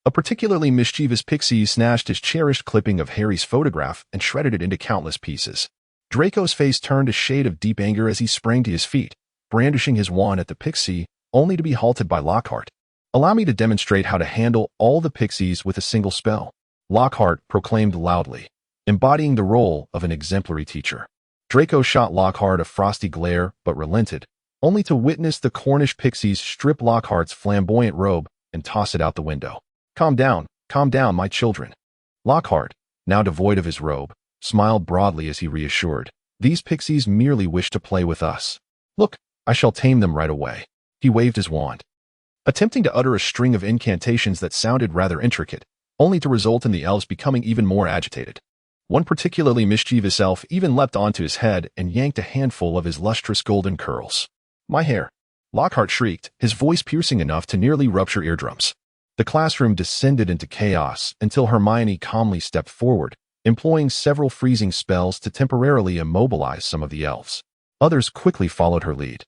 A particularly mischievous pixie snatched his cherished clipping of Harry's photograph and shredded it into countless pieces. Draco's face turned a shade of deep anger as he sprang to his feet, brandishing his wand at the pixie, only to be halted by Lockhart. "Allow me to demonstrate how to handle all the pixies with a single spell," Lockhart proclaimed loudly, embodying the role of an exemplary teacher. Draco shot Lockhart a frosty glare, but relented, only to witness the Cornish pixies strip Lockhart's flamboyant robe and toss it out the window. Calm down, my children." Lockhart, now devoid of his robe, smiled broadly as he reassured, "These pixies merely wish to play with us. Look, I shall tame them right away." He waved his wand, attempting to utter a string of incantations that sounded rather intricate, only to result in the elves becoming even more agitated. One particularly mischievous elf even leapt onto his head and yanked a handful of his lustrous golden curls. "My hair!" Lockhart shrieked, his voice piercing enough to nearly rupture eardrums. The classroom descended into chaos until Hermione calmly stepped forward, employing several freezing spells to temporarily immobilize some of the elves. Others quickly followed her lead,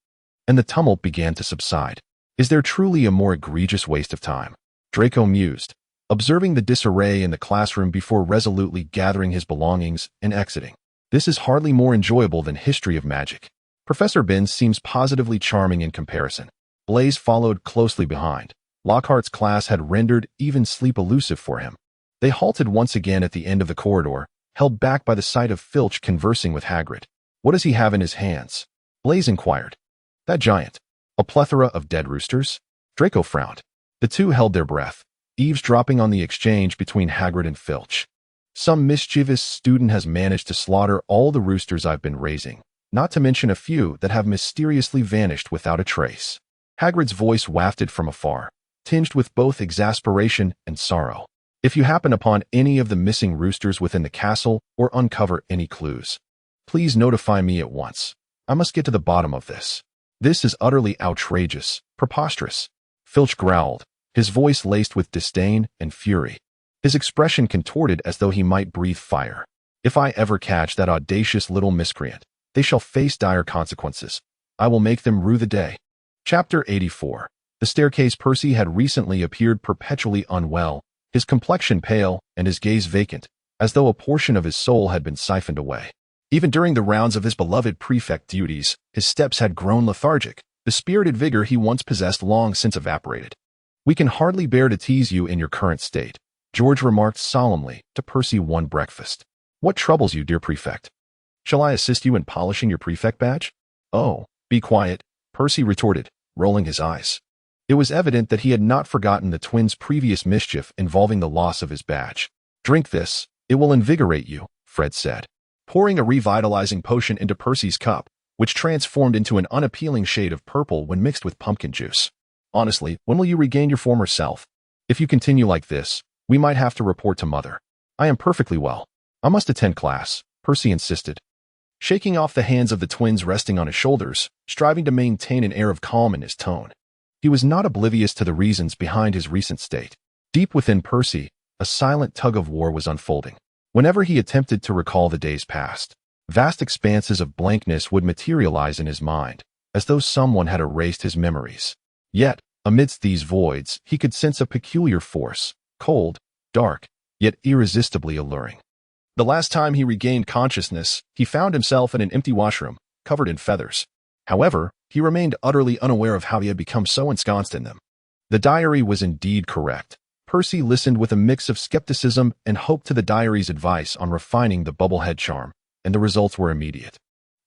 and the tumult began to subside. "Is there truly a more egregious waste of time?" Draco mused, observing the disarray in the classroom before resolutely gathering his belongings and exiting. "This is hardly more enjoyable than History of Magic. Professor Binns seems positively charming in comparison." Blaise followed closely behind. Lockhart's class had rendered even sleep elusive for him. They halted once again at the end of the corridor, held back by the sight of Filch conversing with Hagrid. "What does he have in his hands?" Blaise inquired. "That giant. A plethora of dead roosters?" Draco frowned. The two held their breath, eavesdropping on the exchange between Hagrid and Filch. "Some mischievous student has managed to slaughter all the roosters I've been raising, not to mention a few that have mysteriously vanished without a trace." Hagrid's voice wafted from afar, tinged with both exasperation and sorrow. "If you happen upon any of the missing roosters within the castle or uncover any clues, please notify me at once. I must get to the bottom of this. This is utterly outrageous, preposterous." Filch growled, his voice laced with disdain and fury. His expression contorted as though he might breathe fire. "If I ever catch that audacious little miscreant, they shall face dire consequences. I will make them rue the day." Chapter 84. The staircase. Percy had recently appeared perpetually unwell, his complexion pale and his gaze vacant, as though a portion of his soul had been siphoned away. Even during the rounds of his beloved prefect duties, his steps had grown lethargic, the spirited vigor he once possessed long since evaporated. "We can hardly bear to tease you in your current state," George remarked solemnly to Percy one breakfast. "What troubles you, dear prefect? Shall I assist you in polishing your prefect badge?" "Oh, be quiet," Percy retorted, rolling his eyes. It was evident that he had not forgotten the twins' previous mischief involving the loss of his badge. "Drink this. It will invigorate you, Fred said, pouring a revitalizing potion into Percy's cup, which transformed into an unappealing shade of purple when mixed with pumpkin juice. Honestly, when will you regain your former self? If you continue like this, we might have to report to Mother. I am perfectly well. I must attend class, Percy insisted. Shaking off the hands of the twins resting on his shoulders, striving to maintain an air of calm in his tone. He was not oblivious to the reasons behind his recent state. Deep within Percy, a silent tug-of-war was unfolding. Whenever he attempted to recall the days past, vast expanses of blankness would materialize in his mind, as though someone had erased his memories. Yet, amidst these voids, he could sense a peculiar force, cold, dark, yet irresistibly alluring. The last time he regained consciousness, he found himself in an empty washroom, covered in feathers. However, he remained utterly unaware of how he had become so ensconced in them. The diary was indeed correct. Percy listened with a mix of skepticism and hope to the diary's advice on refining the bubblehead charm, and the results were immediate.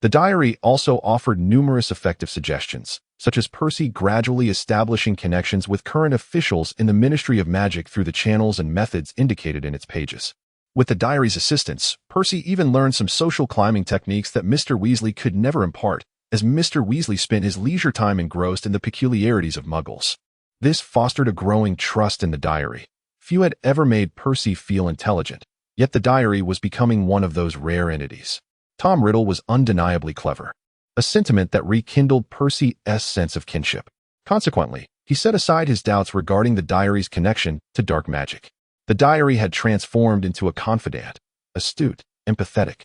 The diary also offered numerous effective suggestions, such as Percy gradually establishing connections with current officials in the Ministry of Magic through the channels and methods indicated in its pages. With the diary's assistance, Percy even learned some social climbing techniques that Mr. Weasley could never impart, as Mr. Weasley spent his leisure time engrossed in the peculiarities of Muggles. This fostered a growing trust in the diary. Few had ever made Percy feel intelligent, yet the diary was becoming one of those rare entities. Tom Riddle was undeniably clever, a sentiment that rekindled Percy's sense of kinship. Consequently, he set aside his doubts regarding the diary's connection to dark magic. The diary had transformed into a confidant, astute, empathetic,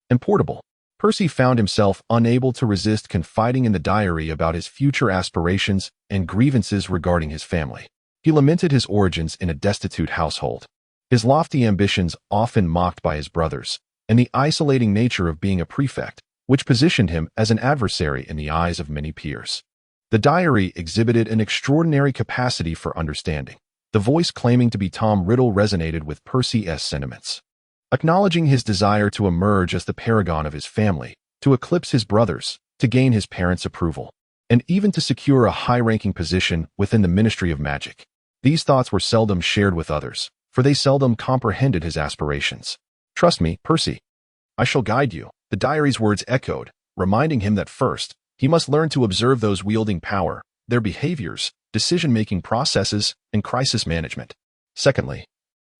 and portable. Percy found himself unable to resist confiding in the diary about his future aspirations and grievances regarding his family. He lamented his origins in a destitute household, his lofty ambitions often mocked by his brothers, and the isolating nature of being a prefect, which positioned him as an adversary in the eyes of many peers. The diary exhibited an extraordinary capacity for understanding. The voice claiming to be Tom Riddle resonated with Percy's sentiments. Acknowledging his desire to emerge as the paragon of his family, to eclipse his brothers, to gain his parents' approval, and even to secure a high-ranking position within the Ministry of Magic. These thoughts were seldom shared with others, for they seldom comprehended his aspirations. "Trust me, Percy. I shall guide you," the diary's words echoed, reminding him that first, he must learn to observe those wielding power, their behaviors, decision-making processes, and crisis management. Secondly,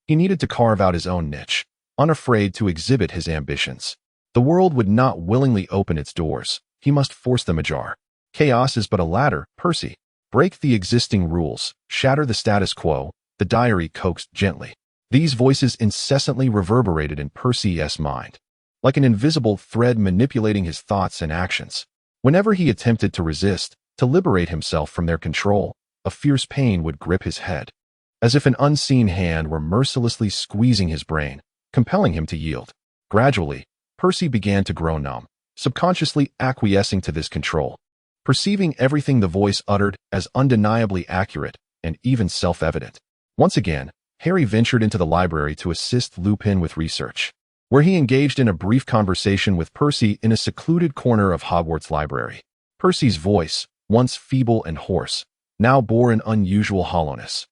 he needed to carve out his own niche, unafraid to exhibit his ambitions. The world would not willingly open its doors. He must force them ajar. Chaos is but a ladder, Percy. Break the existing rules, shatter the status quo, the diary coaxed gently. These voices incessantly reverberated in Percy's mind, like an invisible thread manipulating his thoughts and actions. Whenever he attempted to resist, to liberate himself from their control, a fierce pain would grip his head, as if an unseen hand were mercilessly squeezing his brain, compelling him to yield. Gradually, Percy began to grow numb, subconsciously acquiescing to this control, perceiving everything the voice uttered as undeniably accurate and even self-evident. Once again, Harry ventured into the library to assist Lupin with research, where he engaged in a brief conversation with Percy in a secluded corner of Hogwarts library. Percy's voice, once feeble and hoarse, now bore an unusual hollowness.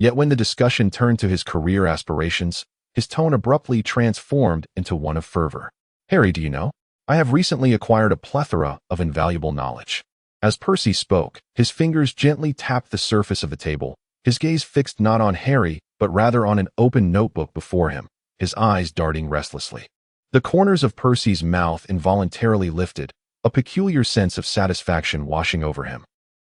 Yet when the discussion turned to his career aspirations, his tone abruptly transformed into one of fervor. "Harry, do you know? I have recently acquired a plethora of invaluable knowledge." As Percy spoke, his fingers gently tapped the surface of the table, his gaze fixed not on Harry, but rather on an open notebook before him, his eyes darting restlessly. The corners of Percy's mouth involuntarily lifted, a peculiar sense of satisfaction washing over him.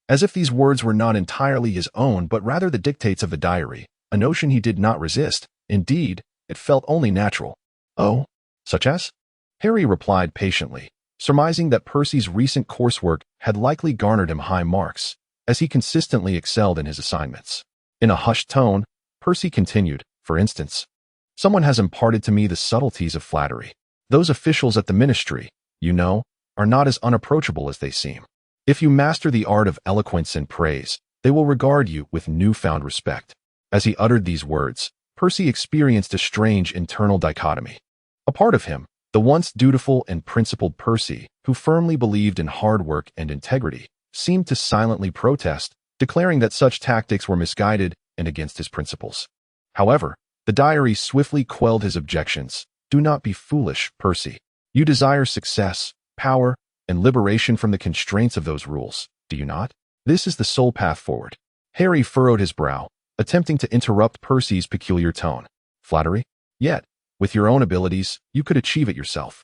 As if these words were not entirely his own but rather the dictates of the diary, a notion he did not resist. Indeed, it felt only natural. "Oh, such as?" Harry replied patiently, surmising that Percy's recent coursework had likely garnered him high marks, as he consistently excelled in his assignments. In a hushed tone, Percy continued, "For instance, someone has imparted to me the subtleties of flattery. Those officials at the ministry, you know, are not as unapproachable as they seem. If you master the art of eloquence and praise, they will regard you with newfound respect." As he uttered these words, Percy experienced a strange internal dichotomy. A part of him, the once dutiful and principled Percy, who firmly believed in hard work and integrity, seemed to silently protest, declaring that such tactics were misguided and against his principles. However, The diary swiftly quelled his objections. Do not be foolish, Percy. You desire success, power, and liberation from the constraints of those rules, do you not? This is the sole path forward. Harry furrowed his brow, attempting to interrupt Percy's peculiar tone. Flattery? Yet, with your own abilities, you could achieve it yourself.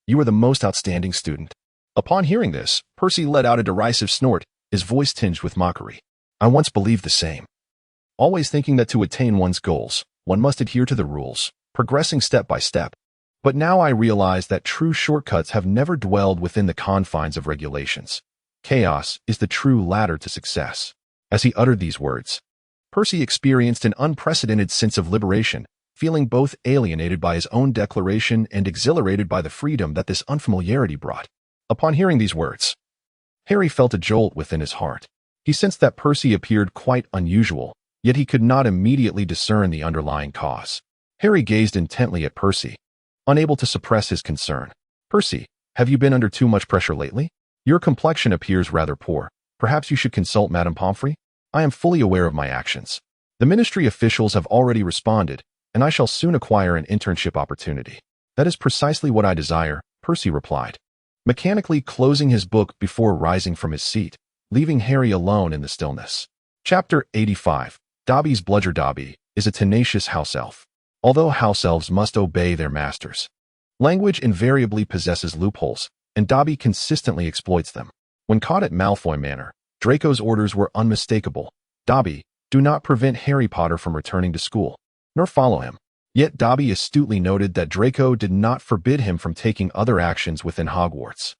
You are the most outstanding student. Upon hearing this, Percy let out a derisive snort, his voice tinged with mockery. I once believed the same. Always thinking that to attain one's goals, one must adhere to the rules, progressing step by step. But now I realize that true shortcuts have never dwelled within the confines of regulations. Chaos is the true ladder to success. As he uttered these words, Percy experienced an unprecedented sense of liberation, feeling both alienated by his own declaration and exhilarated by the freedom that this unfamiliarity brought. Upon hearing these words, Harry felt a jolt within his heart. He sensed that Percy appeared quite unusual, yet he could not immediately discern the underlying cause. Harry gazed intently at Percy, unable to suppress his concern. Percy, have you been under too much pressure lately? Your complexion appears rather poor. Perhaps you should consult Madame Pomfrey? I am fully aware of my actions. The ministry officials have already responded, and I shall soon acquire an internship opportunity. That is precisely what I desire, Percy replied, mechanically closing his book before rising from his seat, leaving Harry alone in the stillness. Chapter 85. Dobby's Bludger. Dobby is a tenacious house elf. Although house elves must obey their masters, language invariably possesses loopholes, and Dobby consistently exploits them. When caught at Malfoy Manor, Draco's orders were unmistakable. Dobby, do not prevent Harry Potter from returning to school, nor follow him. Yet Dobby astutely noted that Draco did not forbid him from taking other actions within Hogwarts.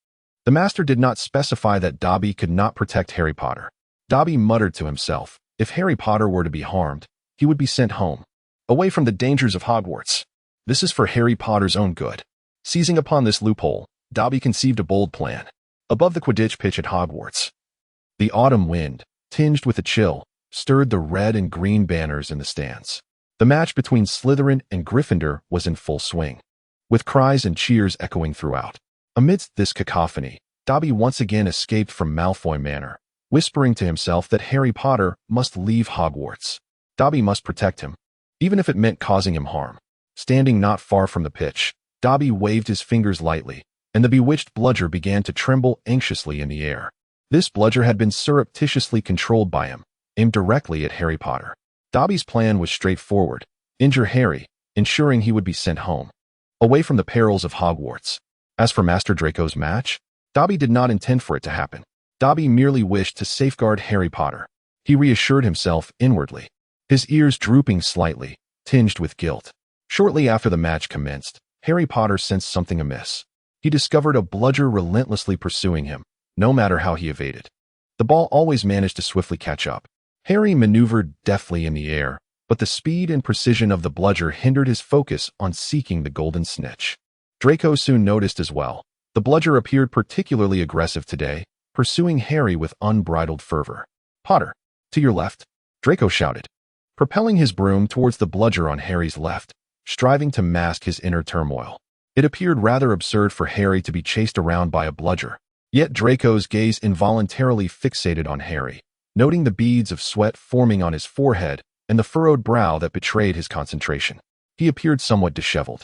The master did not specify that Dobby could not protect Harry Potter. Dobby muttered to himself, if Harry Potter were to be harmed, he would be sent home, away from the dangers of Hogwarts. This is for Harry Potter's own good. Seizing upon this loophole, Dobby conceived a bold plan. Above the Quidditch pitch at Hogwarts, the autumn wind, tinged with a chill, stirred the red and green banners in the stands. The match between Slytherin and Gryffindor was in full swing, with cries and cheers echoing throughout. Amidst this cacophony, Dobby once again escaped from Malfoy Manor, whispering to himself that Harry Potter must leave Hogwarts. Dobby must protect him, even if it meant causing him harm. Standing not far from the pitch, Dobby waved his fingers lightly, and the bewitched bludger began to tremble anxiously in the air. This bludger had been surreptitiously controlled by him, aimed directly at Harry Potter. Dobby's plan was straightforward: injure Harry, ensuring he would be sent home, away from the perils of Hogwarts. As for Master Draco's match, Dobby did not intend for it to happen. Dobby merely wished to safeguard Harry Potter. He reassured himself inwardly, his ears drooping slightly, tinged with guilt. Shortly after the match commenced, Harry Potter sensed something amiss. He discovered a bludger relentlessly pursuing him, no matter how he evaded. The ball always managed to swiftly catch up. Harry maneuvered deftly in the air, but the speed and precision of the bludger hindered his focus on seeking the golden snitch. Draco soon noticed as well. The bludger appeared particularly aggressive today, pursuing Harry with unbridled fervor. Potter, to your left, Draco shouted, propelling his broom towards the bludger on Harry's left, striving to mask his inner turmoil. It appeared rather absurd for Harry to be chased around by a bludger, yet Draco's gaze involuntarily fixated on Harry, noting the beads of sweat forming on his forehead and the furrowed brow that betrayed his concentration. He appeared somewhat disheveled.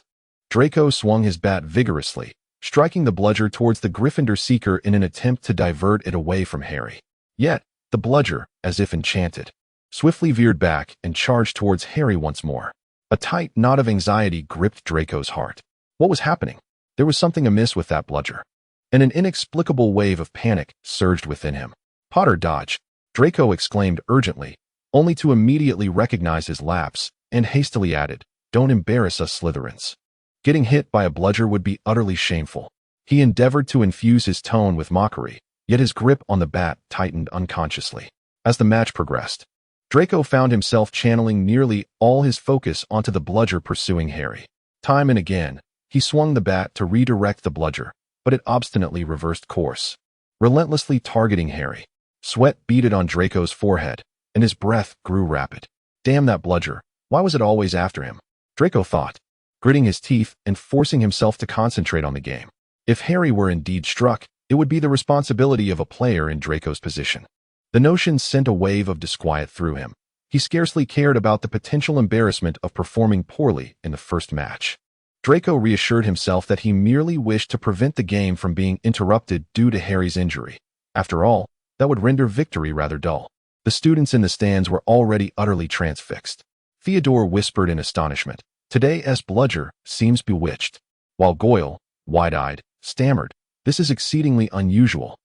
Draco swung his bat vigorously, striking the bludger towards the Gryffindor seeker in an attempt to divert it away from Harry. Yet, the bludger, as if enchanted, swiftly veered back and charged towards Harry once more. A tight knot of anxiety gripped Draco's heart. What was happening? There was something amiss with that bludger, and an inexplicable wave of panic surged within him. Potter, dodge! Draco exclaimed urgently, only to immediately recognize his lapse, and hastily added, don't embarrass us Slytherins. Getting hit by a bludger would be utterly shameful. He endeavored to infuse his tone with mockery, yet his grip on the bat tightened unconsciously. As the match progressed, Draco found himself channeling nearly all his focus onto the bludger pursuing Harry. Time and again, he swung the bat to redirect the bludger, but it obstinately reversed course, relentlessly targeting Harry. Sweat beaded on Draco's forehead, and his breath grew rapid. Damn that bludger, why was it always after him? Draco thought, gritting his teeth and forcing himself to concentrate on the game. If Harry were indeed struck, it would be the responsibility of a player in Draco's position. The notion sent a wave of disquiet through him, He scarcely cared about the potential embarrassment of performing poorly in the first match. Draco reassured himself that he merely wished to prevent the game from being interrupted due to Harry's injury. After all, that would render victory rather dull. The students in the stands were already utterly transfixed. Theodore whispered in astonishment, "Today's bludger seems bewitched," while Goyle, wide-eyed, stammered, "This is exceedingly unusual."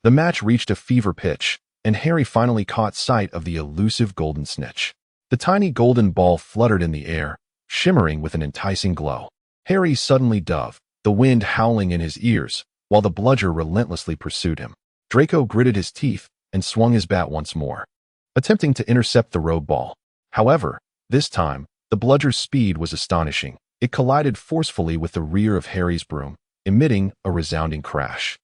The match reached a fever pitch, and Harry finally caught sight of the elusive golden snitch. The tiny golden ball fluttered in the air, shimmering with an enticing glow. Harry suddenly dove, the wind howling in his ears, while the bludger relentlessly pursued him. Draco gritted his teeth and swung his bat once more, attempting to intercept the rogue ball. However, this time, the bludger's speed was astonishing. It collided forcefully with the rear of Harry's broom, emitting a resounding crash.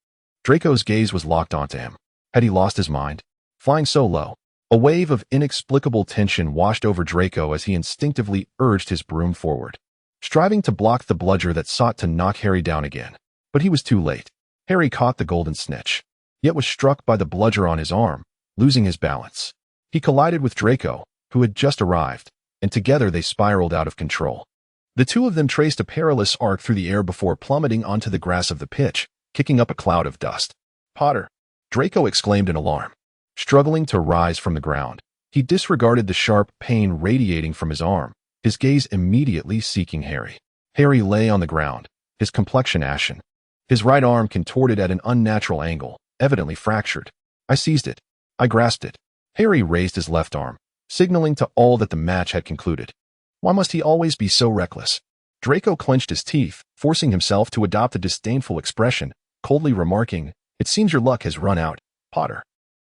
Draco's gaze was locked onto him. Had he lost his mind? Flying so low, a wave of inexplicable tension washed over Draco as he instinctively urged his broom forward, striving to block the bludger that sought to knock Harry down again. But he was too late. Harry caught the golden snitch, yet was struck by the bludger on his arm, losing his balance. He collided with Draco, who had just arrived, and together they spiraled out of control. The two of them traced a perilous arc through the air before plummeting onto the grass of the pitch, kicking up a cloud of dust. "Potter!" Draco exclaimed in alarm. Struggling to rise from the ground, he disregarded the sharp pain radiating from his arm, his gaze immediately seeking Harry. Harry lay on the ground, his complexion ashen, his right arm contorted at an unnatural angle, evidently fractured. "I seized it. I grasped it." Harry raised his left arm, signaling to all that the match had concluded. Why must he always be so reckless? Draco clenched his teeth, forcing himself to adopt a disdainful expression, coldly remarking, "It seems your luck has run out, Potter.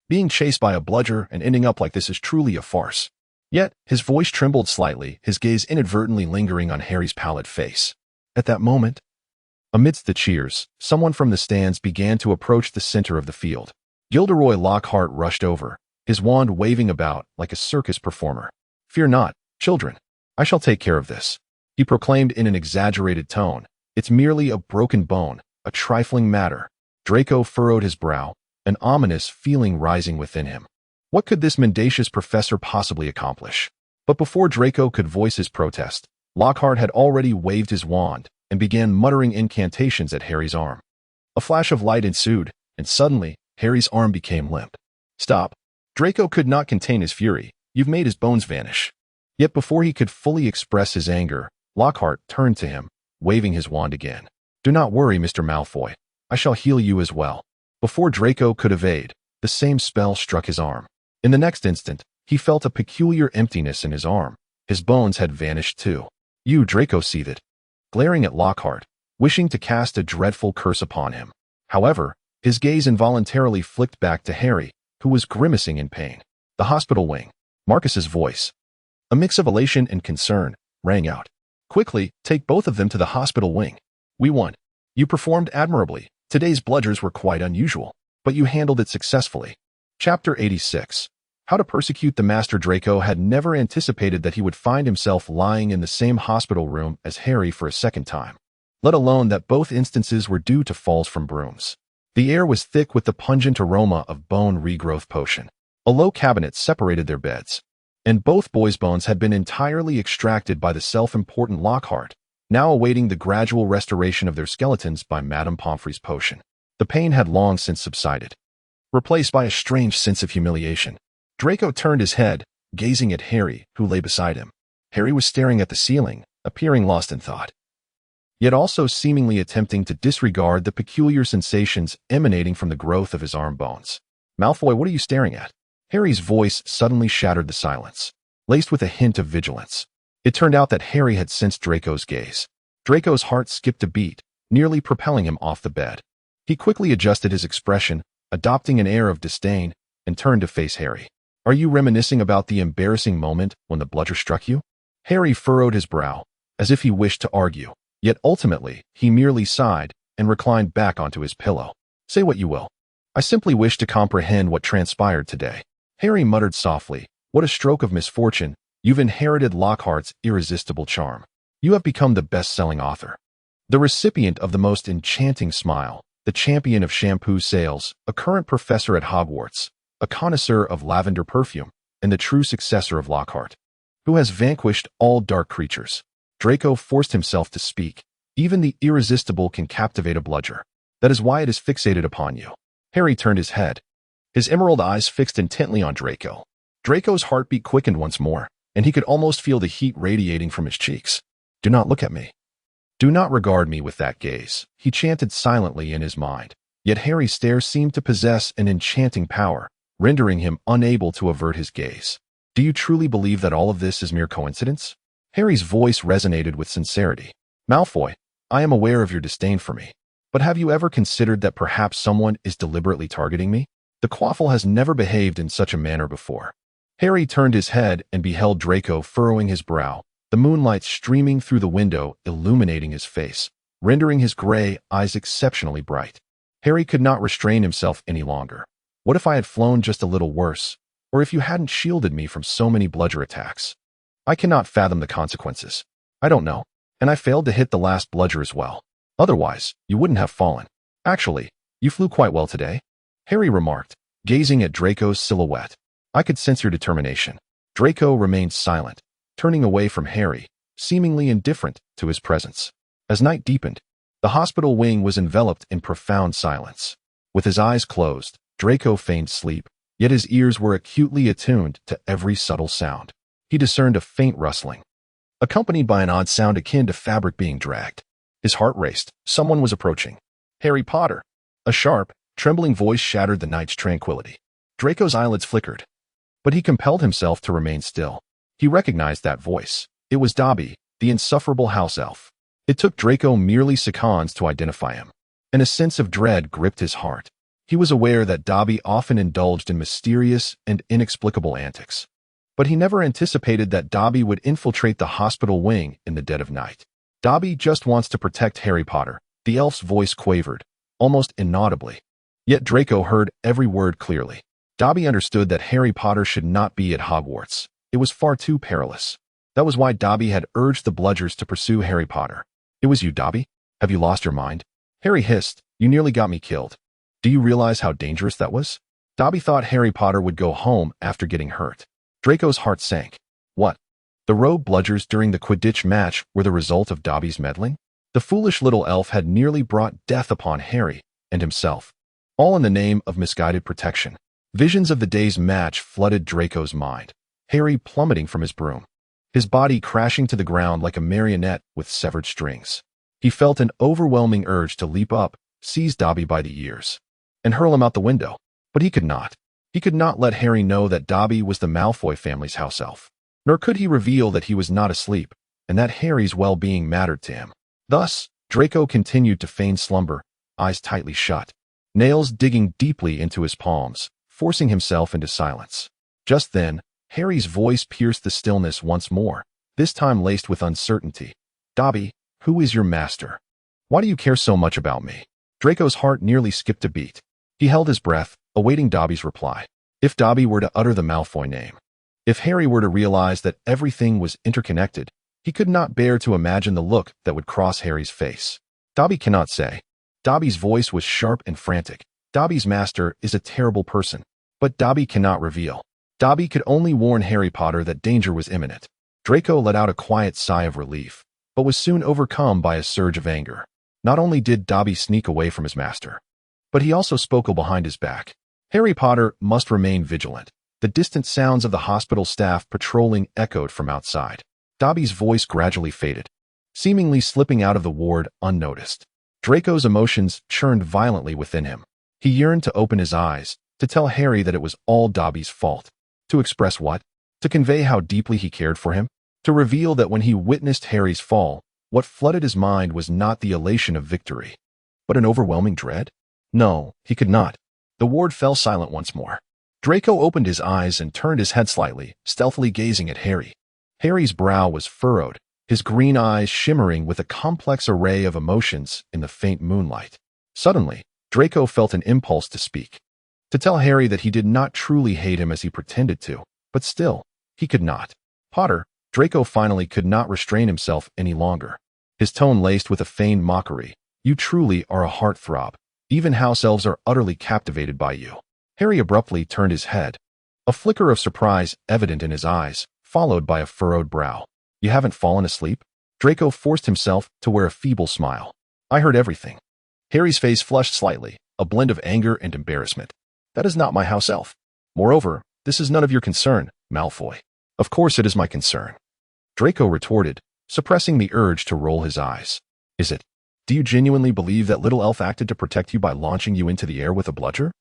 Being chased by a bludger and ending up like this is truly a farce." Yet, his voice trembled slightly, his gaze inadvertently lingering on Harry's pallid face. At that moment, amidst the cheers, someone from the stands began to approach the center of the field. Gilderoy Lockhart rushed over, his wand waving about like a circus performer. "Fear not, children. I shall take care of this," he proclaimed in an exaggerated tone. "It's merely a broken bone, a trifling matter." Draco furrowed his brow, an ominous feeling rising within him. What could this mendacious professor possibly accomplish? But before Draco could voice his protest, Lockhart had already waved his wand and began muttering incantations at Harry's arm. A flash of light ensued, and suddenly, Harry's arm became limp. "Stop." Draco could not contain his fury. "You've made his bones vanish." Yet before he could fully express his anger, Lockhart turned to him, waving his wand again. "Do not worry, Mr. Malfoy. I shall heal you as well." Before Draco could evade, the same spell struck his arm. In the next instant, he felt a peculiar emptiness in his arm. His bones had vanished too. "You," Draco seethed, glaring at Lockhart, wishing to cast a dreadful curse upon him. However, his gaze involuntarily flicked back to Harry, who was grimacing in pain. "The hospital wing." Marcus's voice, a mix of elation and concern, rang out. "Quickly, take both of them to the hospital wing. We won. You performed admirably. Today's bludgers were quite unusual, but you handled it successfully." Chapter 86. How to persecute the Master. Draco had never anticipated that he would find himself lying in the same hospital room as Harry for a second time, let alone that both instances were due to falls from brooms. The air was thick with the pungent aroma of bone regrowth potion. A low cabinet separated their beds, and both boys' bones had been entirely extracted by the self-important Lockhart, now awaiting the gradual restoration of their skeletons by Madame Pomfrey's potion. The pain had long since subsided, replaced by a strange sense of humiliation. Draco turned his head, gazing at Harry, who lay beside him. Harry was staring at the ceiling, appearing lost in thought, yet also seemingly attempting to disregard the peculiar sensations emanating from the growth of his arm bones. "Malfoy, what are you staring at?" Harry's voice suddenly shattered the silence, laced with a hint of vigilance. It turned out that Harry had sensed Draco's gaze. Draco's heart skipped a beat, nearly propelling him off the bed. He quickly adjusted his expression, adopting an air of disdain, and turned to face Harry. "Are you reminiscing about the embarrassing moment when the bludger struck you?" Harry furrowed his brow, as if he wished to argue, yet ultimately he merely sighed and reclined back onto his pillow. "Say what you will. I simply wish to comprehend what transpired today." Harry muttered softly, "What a stroke of misfortune. You've inherited Lockhart's irresistible charm. You have become the best-selling author, the recipient of the most enchanting smile, the champion of shampoo sales, a current professor at Hogwarts, a connoisseur of lavender perfume, and the true successor of Lockhart, who has vanquished all dark creatures. Draco forced himself to speak. Even the irresistible can captivate a bludger. That is why it is fixated upon you. Harry turned his head, his emerald eyes fixed intently on Draco. Draco's heartbeat quickened once more, and he could almost feel the heat radiating from his cheeks. Do not look at me. Do not regard me with that gaze, he chanted silently in his mind. Yet Harry's stare seemed to possess an enchanting power, rendering him unable to avert his gaze. Do you truly believe that all of this is mere coincidence? Harry's voice resonated with sincerity. Malfoy, I am aware of your disdain for me, but have you ever considered that perhaps someone is deliberately targeting me? The Quaffle has never behaved in such a manner before. Harry turned his head and beheld Draco furrowing his brow, the moonlight streaming through the window illuminating his face, rendering his gray eyes exceptionally bright. Harry could not restrain himself any longer. What if I had flown just a little worse? Or if you hadn't shielded me from so many bludger attacks? I cannot fathom the consequences. I don't know. And I failed to hit the last bludger as well. Otherwise, you wouldn't have fallen. Actually, you flew quite well today, Harry remarked, gazing at Draco's silhouette. I could sense your determination. Draco remained silent, turning away from Harry, seemingly indifferent to his presence. As night deepened, the hospital wing was enveloped in profound silence. With his eyes closed, Draco feigned sleep, yet his ears were acutely attuned to every subtle sound. He discerned a faint rustling, accompanied by an odd sound akin to fabric being dragged. His heart raced. Someone was approaching. Harry Potter. A sharp, trembling voice shattered the night's tranquility. Draco's eyelids flickered, but he compelled himself to remain still. He recognized that voice. It was Dobby, the insufferable house elf. It took Draco merely seconds to identify him, and a sense of dread gripped his heart. He was aware that Dobby often indulged in mysterious and inexplicable antics, but he never anticipated that Dobby would infiltrate the hospital wing in the dead of night. Dobby just wants to protect Harry Potter, the elf's voice quavered, almost inaudibly. Yet Draco heard every word clearly. Dobby understood that Harry Potter should not be at Hogwarts. It was far too perilous. That was why Dobby had urged the bludgers to pursue Harry Potter. It was you, Dobby? Have you lost your mind? Harry hissed. You nearly got me killed. Do you realize how dangerous that was? Dobby thought Harry Potter would go home after getting hurt. Draco's heart sank. What? The rogue bludgers during the Quidditch match were the result of Dobby's meddling? The foolish little elf had nearly brought death upon Harry and himself, all in the name of misguided protection. Visions of the day's match flooded Draco's mind. Harry plummeting from his broom, his body crashing to the ground like a marionette with severed strings. He felt an overwhelming urge to leap up, seize Dobby by the ears, and hurl him out the window. But he could not. He could not let Harry know that Dobby was the Malfoy family's house elf. Nor could he reveal that he was not asleep, and that Harry's well-being mattered to him. Thus, Draco continued to feign slumber, eyes tightly shut, nails digging deeply into his palms, forcing himself into silence. Just then, Harry's voice pierced the stillness once more, this time laced with uncertainty. Dobby, who is your master? Why do you care so much about me? Draco's heart nearly skipped a beat. He held his breath, awaiting Dobby's reply. If Dobby were to utter the Malfoy name, if Harry were to realize that everything was interconnected, he could not bear to imagine the look that would cross Harry's face. Dobby cannot say. Dobby's voice was sharp and frantic. Dobby's master is a terrible person, but Dobby cannot reveal. Dobby could only warn Harry Potter that danger was imminent. Draco let out a quiet sigh of relief, but was soon overcome by a surge of anger. Not only did Dobby sneak away from his master, but he also spoke behind his back. Harry Potter must remain vigilant. The distant sounds of the hospital staff patrolling echoed from outside. Dobby's voice gradually faded, seemingly slipping out of the ward unnoticed. Draco's emotions churned violently within him. He yearned to open his eyes, to tell Harry that it was all Dobby's fault. To express what? To convey how deeply he cared for him? To reveal that when he witnessed Harry's fall, what flooded his mind was not the elation of victory, but an overwhelming dread? No, he could not. The ward fell silent once more. Draco opened his eyes and turned his head slightly, stealthily gazing at Harry. Harry's brow was furrowed, his green eyes shimmering with a complex array of emotions in the faint moonlight. Suddenly, Draco felt an impulse to speak, to tell Harry that he did not truly hate him as he pretended to, but still, he could not. Potter, Draco finally could not restrain himself any longer. His tone laced with a feigned mockery. You truly are a heartthrob. Even house elves are utterly captivated by you. Harry abruptly turned his head, a flicker of surprise evident in his eyes, followed by a furrowed brow. You haven't fallen asleep? Draco forced himself to wear a feeble smile. I heard everything. Harry's face flushed slightly, a blend of anger and embarrassment. That is not my house elf. Moreover, this is none of your concern, Malfoy. Of course it is my concern. Draco retorted, suppressing the urge to roll his eyes. Is it? Do you genuinely believe that little elf acted to protect you by launching you into the air with a bludger?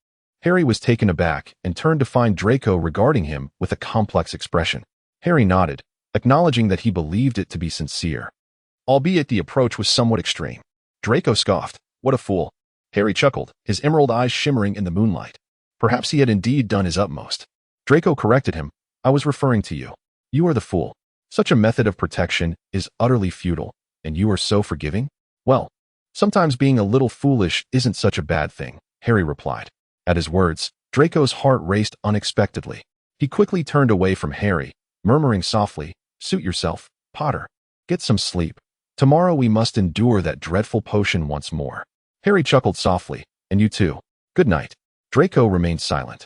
Harry was taken aback and turned to find Draco regarding him with a complex expression. Harry nodded, acknowledging that he believed it to be sincere, albeit the approach was somewhat extreme. Draco scoffed. What a fool. Harry chuckled, his emerald eyes shimmering in the moonlight. Perhaps he had indeed done his utmost. Draco corrected him. I was referring to you. You are the fool. Such a method of protection is utterly futile, and you are so forgiving? Well, sometimes being a little foolish isn't such a bad thing, Harry replied. At his words, Draco's heart raced unexpectedly. He quickly turned away from Harry, murmuring softly, Suit yourself, Potter. Get some sleep. Tomorrow we must endure that dreadful potion once more. Harry chuckled softly, and you too. Good night. Draco remained silent.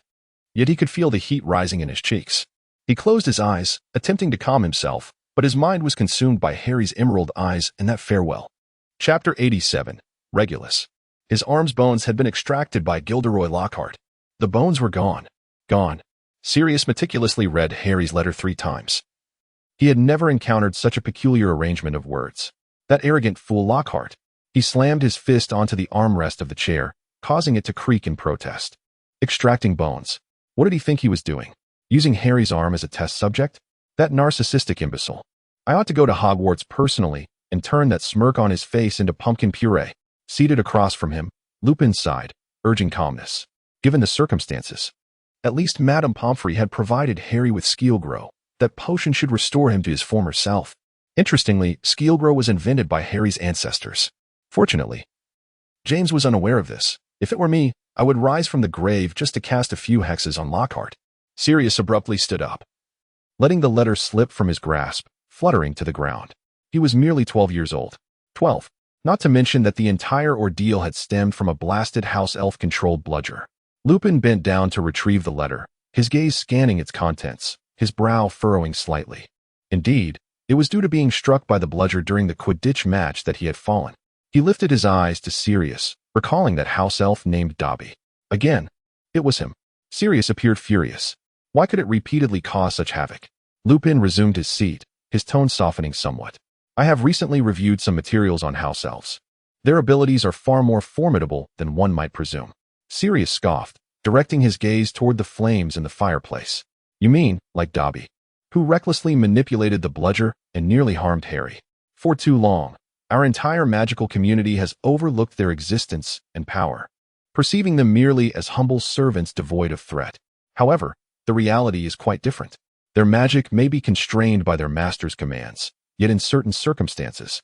Yet he could feel the heat rising in his cheeks. He closed his eyes, attempting to calm himself, but his mind was consumed by Harry's emerald eyes and that farewell. Chapter 87. Regulus. His arm's bones had been extracted by Gilderoy Lockhart. The bones were gone. Gone. Sirius meticulously read Harry's letter 3 times. He had never encountered such a peculiar arrangement of words. That arrogant fool Lockhart. He slammed his fist onto the armrest of the chair, causing it to creak in protest. Extracting bones. What did he think he was doing? Using Harry's arm as a test subject? That narcissistic imbecile. I ought to go to Hogwarts personally and turn that smirk on his face into pumpkin puree. Seated across from him, Lupin sighed, urging calmness. Given the circumstances. At least Madame Pomfrey had provided Harry with Skeelgrow. That potion should restore him to his former self. Interestingly, Skeelgrow was invented by Harry's ancestors. Fortunately, James was unaware of this. If it were me, I would rise from the grave just to cast a few hexes on Lockhart. Sirius abruptly stood up, letting the letter slip from his grasp, fluttering to the ground. He was merely 12 years old. 12. Not to mention that the entire ordeal had stemmed from a blasted house elf-controlled bludger. Lupin bent down to retrieve the letter, his gaze scanning its contents, his brow furrowing slightly. Indeed, it was due to being struck by the bludger during the Quidditch match that he had fallen. He lifted his eyes to Sirius, recalling that house elf named Dobby. Again, it was him. Sirius appeared furious. Why could it repeatedly cause such havoc? Lupin resumed his seat, his tone softening somewhat. I have recently reviewed some materials on house elves. Their abilities are far more formidable than one might presume. Sirius scoffed, directing his gaze toward the flames in the fireplace. You mean, like Dobby, who recklessly manipulated the bludger and nearly harmed Harry. For too long, our entire magical community has overlooked their existence and power, perceiving them merely as humble servants devoid of threat. However, the reality is quite different. Their magic may be constrained by their master's commands, yet in certain circumstances,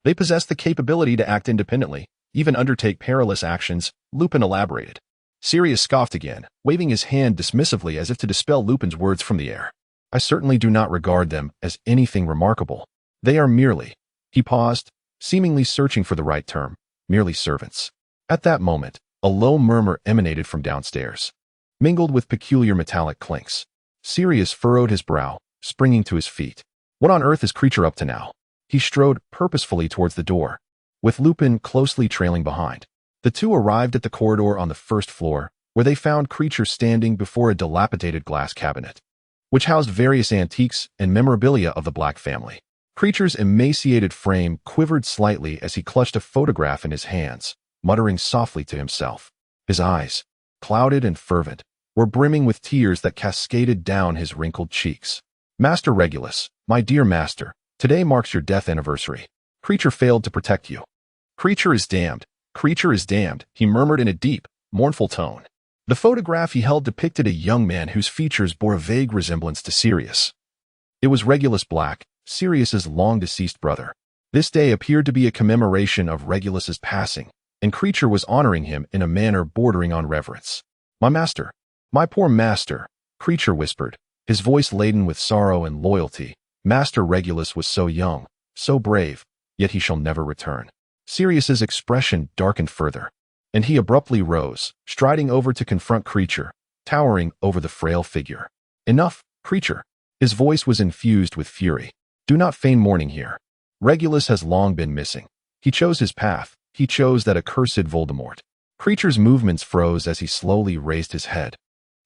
they possess the capability to act independently, even undertake perilous actions, Lupin elaborated. Sirius scoffed again, waving his hand dismissively as if to dispel Lupin's words from the air. I certainly do not regard them as anything remarkable. They are merely, he paused, seemingly searching for the right term, merely servants. At that moment, a low murmur emanated from downstairs, mingled with peculiar metallic clinks. Sirius furrowed his brow, springing to his feet. What on earth is Creature up to now? He strode purposefully towards the door, with Lupin closely trailing behind. The two arrived at the corridor on the first floor, where they found Creature standing before a dilapidated glass cabinet, which housed various antiques and memorabilia of the Black family. Creature's emaciated frame quivered slightly as he clutched a photograph in his hands, muttering softly to himself. His eyes, clouded and fervent, were brimming with tears that cascaded down his wrinkled cheeks. Master Regulus, my dear master, today marks your death anniversary. Creature failed to protect you. Creature is damned. Creature is damned, he murmured in a deep, mournful tone. The photograph he held depicted a young man whose features bore a vague resemblance to Sirius. It was Regulus Black, Sirius's long-deceased brother. This day appeared to be a commemoration of Regulus's passing, and Creature was honoring him in a manner bordering on reverence. My master, my poor master, Creature whispered, his voice laden with sorrow and loyalty. Master Regulus was so young, so brave, yet he shall never return. Sirius's expression darkened further, and he abruptly rose, striding over to confront Creature, towering over the frail figure. "Enough, creature." His voice was infused with fury. "Do not feign mourning here. Regulus has long been missing. He chose his path. He chose that accursed Voldemort." Creature's movements froze as he slowly raised his head,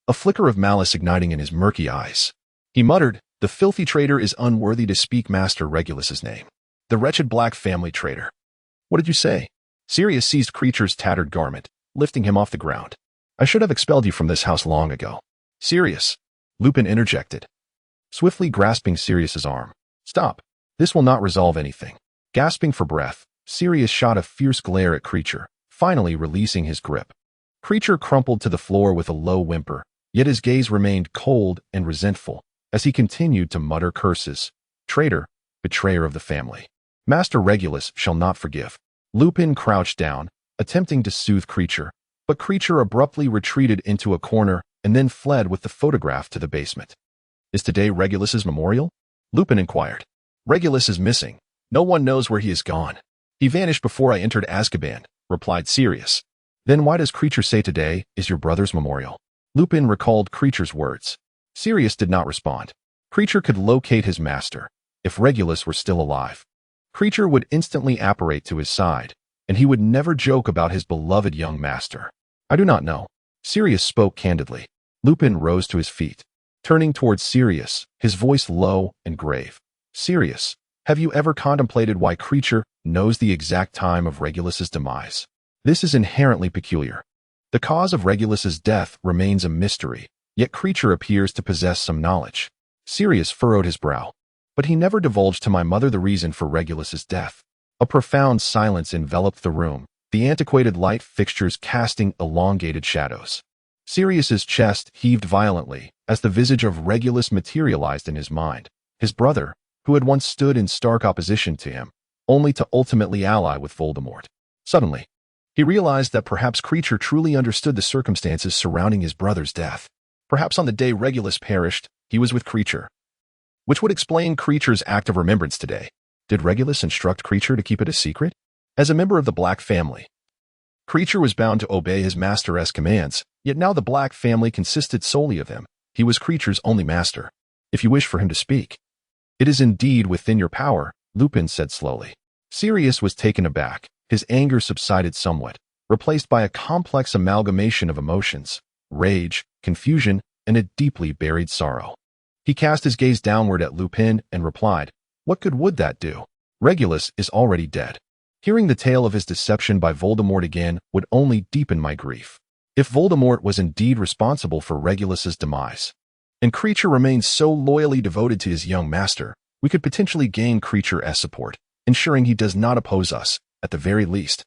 a flicker of malice igniting in his murky eyes. He muttered, "The filthy traitor is unworthy to speak Master Regulus's name. The wretched Black family traitor." "What did you say?" Sirius seized Creature's tattered garment, lifting him off the ground. "I should have expelled you from this house long ago." "Sirius," Lupin interjected, swiftly grasping Sirius's arm. "Stop. This will not resolve anything." Gasping for breath, Sirius shot a fierce glare at Creature, finally releasing his grip. Creature crumpled to the floor with a low whimper, yet his gaze remained cold and resentful as he continued to mutter curses. "Traitor, betrayer of the family. Master Regulus shall not forgive." Lupin crouched down, attempting to soothe Creature, but Creature abruptly retreated into a corner and then fled with the photograph to the basement. "Is today Regulus's memorial?" Lupin inquired. "Regulus is missing. No one knows where he has gone. He vanished before I entered Azkaban," replied Sirius. "Then why does Creature say today is your brother's memorial?" Lupin recalled Creature's words. Sirius did not respond. Creature could locate his master. If Regulus were still alive, Creature would instantly apparate to his side, and he would never joke about his beloved young master. "I do not know." Sirius spoke candidly. Lupin rose to his feet, turning towards Sirius, his voice low and grave. "Sirius, have you ever contemplated why Creature knows the exact time of Regulus's demise? This is inherently peculiar. The cause of Regulus's death remains a mystery, yet Creature appears to possess some knowledge." Sirius furrowed his brow. "But he never divulged to my mother the reason for Regulus's death." A profound silence enveloped the room, the antiquated light fixtures casting elongated shadows. Sirius's chest heaved violently as the visage of Regulus materialized in his mind. His brother, who had once stood in stark opposition to him, only to ultimately ally with Voldemort. Suddenly, he realized that perhaps Creature truly understood the circumstances surrounding his brother's death. Perhaps on the day Regulus perished, he was with Creature, which would explain Creature's act of remembrance today. Did Regulus instruct Creature to keep it a secret? As a member of the Black family, Creature was bound to obey his master's commands, yet now the Black family consisted solely of him. He was Creature's only master. "If you wish for him to speak." "It is indeed within your power," Lupin said slowly. Sirius was taken aback. His anger subsided somewhat, replaced by a complex amalgamation of emotions: rage, confusion, and a deeply buried sorrow. He cast his gaze downward at Lupin and replied, "What good would that do? Regulus is already dead. Hearing the tale of his deception by Voldemort again would only deepen my grief. If Voldemort was indeed responsible for Regulus's demise, and Creature remains so loyally devoted to his young master, we could potentially gain Creature's support, ensuring he does not oppose us. At the very least,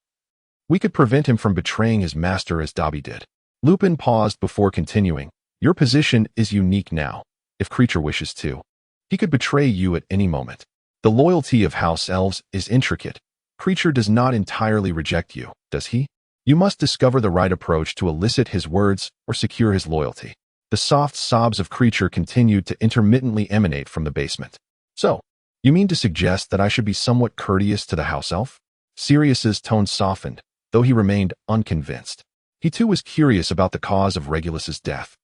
we could prevent him from betraying his master as Dobby did." Lupin paused before continuing. "Your position is unique now. If Creature wishes to, he could betray you at any moment. The loyalty of House Elves is intricate. Creature does not entirely reject you, does he? You must discover the right approach to elicit his words or secure his loyalty." The soft sobs of Creature continued to intermittently emanate from the basement. "So, you mean to suggest that I should be somewhat courteous to the House Elf?" Sirius's tone softened, though he remained unconvinced. He too was curious about the cause of Regulus's death.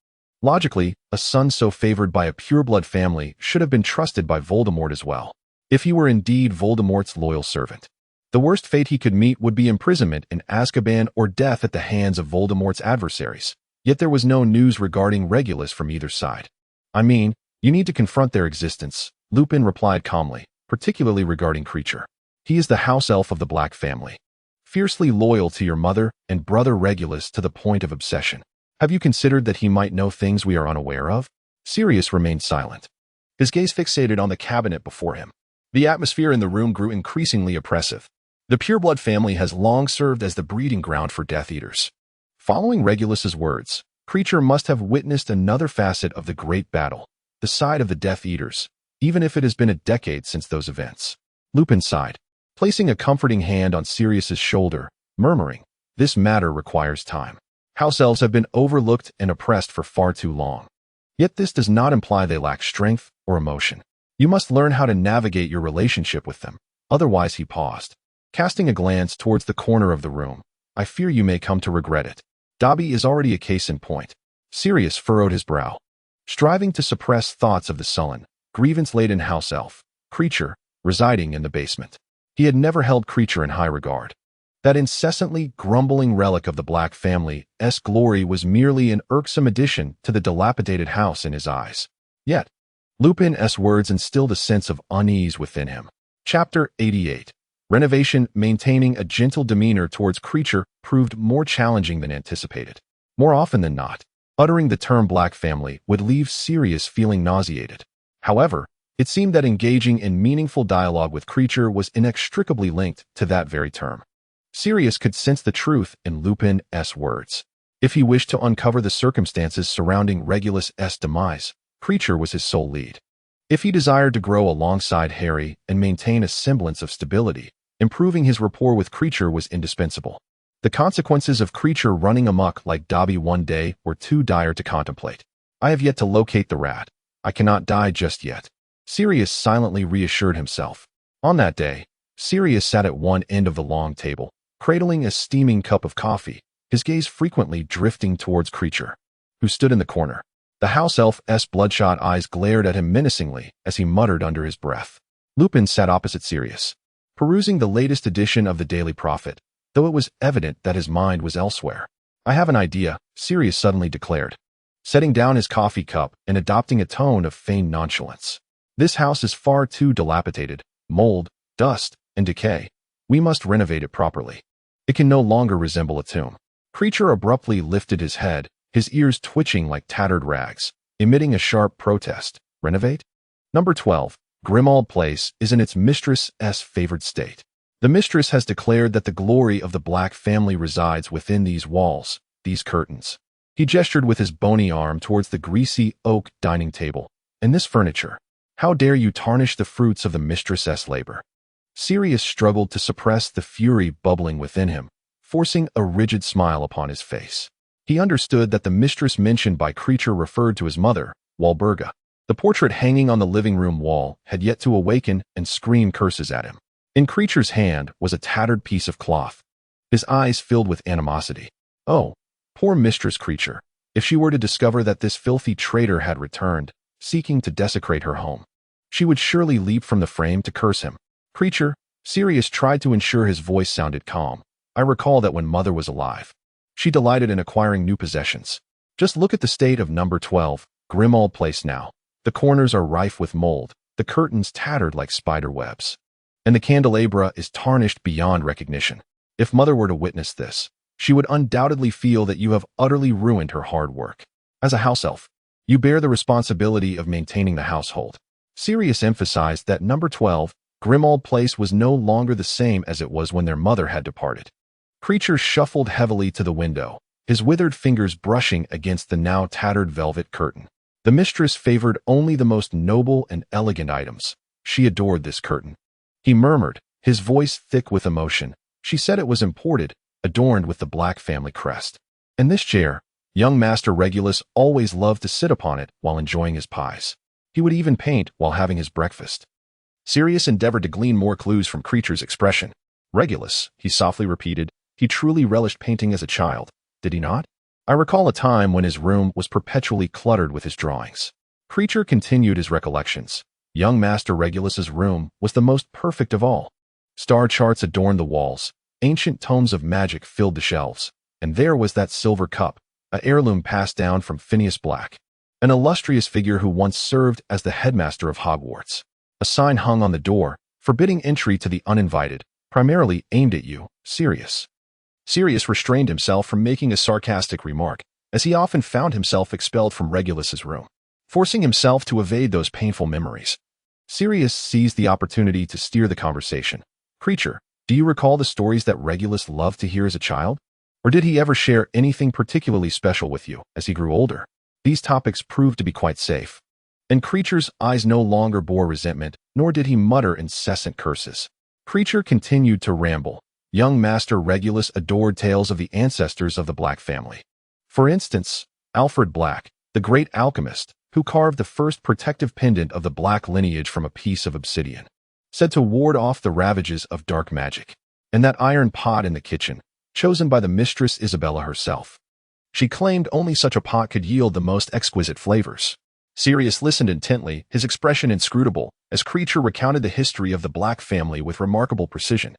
Logically, a son so favored by a pureblood family should have been trusted by Voldemort as well, if he were indeed Voldemort's loyal servant. The worst fate he could meet would be imprisonment in Azkaban or death at the hands of Voldemort's adversaries. Yet there was no news regarding Regulus from either side. "I mean, you need to confront their existence," Lupin replied calmly, "particularly regarding Creature. He is the house elf of the Black family, fiercely loyal to your mother and brother Regulus to the point of obsession. Have you considered that he might know things we are unaware of?" Sirius remained silent, his gaze fixated on the cabinet before him. The atmosphere in the room grew increasingly oppressive. The pureblood family has long served as the breeding ground for Death Eaters. Following Regulus's words, Creature must have witnessed another facet of the Great Battle, the side of the Death Eaters, even if it has been a decade since those events. Lupin sighed, placing a comforting hand on Sirius's shoulder, murmuring, "This matter requires time. House elves have been overlooked and oppressed for far too long. Yet this does not imply they lack strength or emotion. You must learn how to navigate your relationship with them." Otherwise, he paused, casting a glance towards the corner of the room. "I fear you may come to regret it. Dobby is already a case in point." Sirius furrowed his brow, striving to suppress thoughts of the sullen, grievance-laden house elf, creature, residing in the basement. He had never held creature in high regard. That incessantly grumbling relic of the Black family's glory was merely an irksome addition to the dilapidated house in his eyes. Yet, Lupin's words instilled a sense of unease within him. Chapter 88. Renovation. Maintaining a gentle demeanor towards creature proved more challenging than anticipated. More often than not, uttering the term Black family would leave Sirius feeling nauseated. However, it seemed that engaging in meaningful dialogue with creature was inextricably linked to that very term. Sirius could sense the truth in Lupin's words. If he wished to uncover the circumstances surrounding Regulus's demise, creature was his sole lead. If he desired to grow alongside Harry and maintain a semblance of stability, improving his rapport with creature was indispensable. The consequences of creature running amok like Dobby one day were too dire to contemplate. I have yet to locate the rat. I cannot die just yet, Sirius silently reassured himself. On that day, Sirius sat at one end of the long table, cradling a steaming cup of coffee, his gaze frequently drifting towards creature, who stood in the corner. The house elf's bloodshot eyes glared at him menacingly as he muttered under his breath. Lupin sat opposite Sirius, perusing the latest edition of the Daily Prophet, though it was evident that his mind was elsewhere. I have an idea, Sirius suddenly declared, setting down his coffee cup and adopting a tone of feigned nonchalance. This house is far too dilapidated, mold, dust, and decay. We must renovate it properly. It can no longer resemble a tomb. Creature abruptly lifted his head, his ears twitching like tattered rags, emitting a sharp protest. Renovate? Number 12. Grimmauld Place is in its mistress's favored state. The mistress has declared that the glory of the Black family resides within these walls, these curtains. He gestured with his bony arm towards the greasy oak dining table. And this furniture. How dare you tarnish the fruits of the mistress's labor? Sirius struggled to suppress the fury bubbling within him, forcing a rigid smile upon his face. He understood that the mistress mentioned by creature referred to his mother, Walburga. The portrait hanging on the living room wall had yet to awaken and scream curses at him. In creature's hand was a tattered piece of cloth. His eyes filled with animosity. Oh, poor mistress creature. If she were to discover that this filthy traitor had returned, seeking to desecrate her home, she would surely leap from the frame to curse him. Creature, Sirius tried to ensure his voice sounded calm. I recall that when Mother was alive, she delighted in acquiring new possessions. Just look at the state of number 12, Grimmauld Place now. The corners are rife with mold, the curtains tattered like spider webs, and the candelabra is tarnished beyond recognition. If Mother were to witness this, she would undoubtedly feel that you have utterly ruined her hard work. As a house elf, you bear the responsibility of maintaining the household. Sirius emphasized that number 12, Grimmauld Place was no longer the same as it was when their mother had departed. Creature shuffled heavily to the window, his withered fingers brushing against the now tattered velvet curtain. The mistress favored only the most noble and elegant items. She adored this curtain. He murmured, his voice thick with emotion. She said it was imported, adorned with the Black family crest. And this chair, young Master Regulus always loved to sit upon it while enjoying his pies. He would even paint while having his breakfast. Sirius endeavored to glean more clues from creature's expression. Regulus, he softly repeated, he truly relished painting as a child, did he not? I recall a time when his room was perpetually cluttered with his drawings. Creature continued his recollections. Young Master Regulus's room was the most perfect of all. Star charts adorned the walls, ancient tomes of magic filled the shelves, and there was that silver cup, an heirloom passed down from Sirius Black, an illustrious figure who once served as the headmaster of Hogwarts. A sign hung on the door, forbidding entry to the uninvited, primarily aimed at you, Sirius. Sirius restrained himself from making a sarcastic remark, as he often found himself expelled from Regulus's room, forcing himself to evade those painful memories. Sirius seized the opportunity to steer the conversation. Creature, do you recall the stories that Regulus loved to hear as a child? Or did he ever share anything particularly special with you as he grew older? These topics proved to be quite safe. And Creature's eyes no longer bore resentment, nor did he mutter incessant curses. Creature continued to ramble. Young Master Regulus adored tales of the ancestors of the Black family. For instance, Alfred Black, the great alchemist, who carved the first protective pendant of the Black lineage from a piece of obsidian, said to ward off the ravages of dark magic, and that iron pot in the kitchen, chosen by the Mistress Isabella herself. She claimed only such a pot could yield the most exquisite flavors. Sirius listened intently, his expression inscrutable, as Creature recounted the history of the Black family with remarkable precision,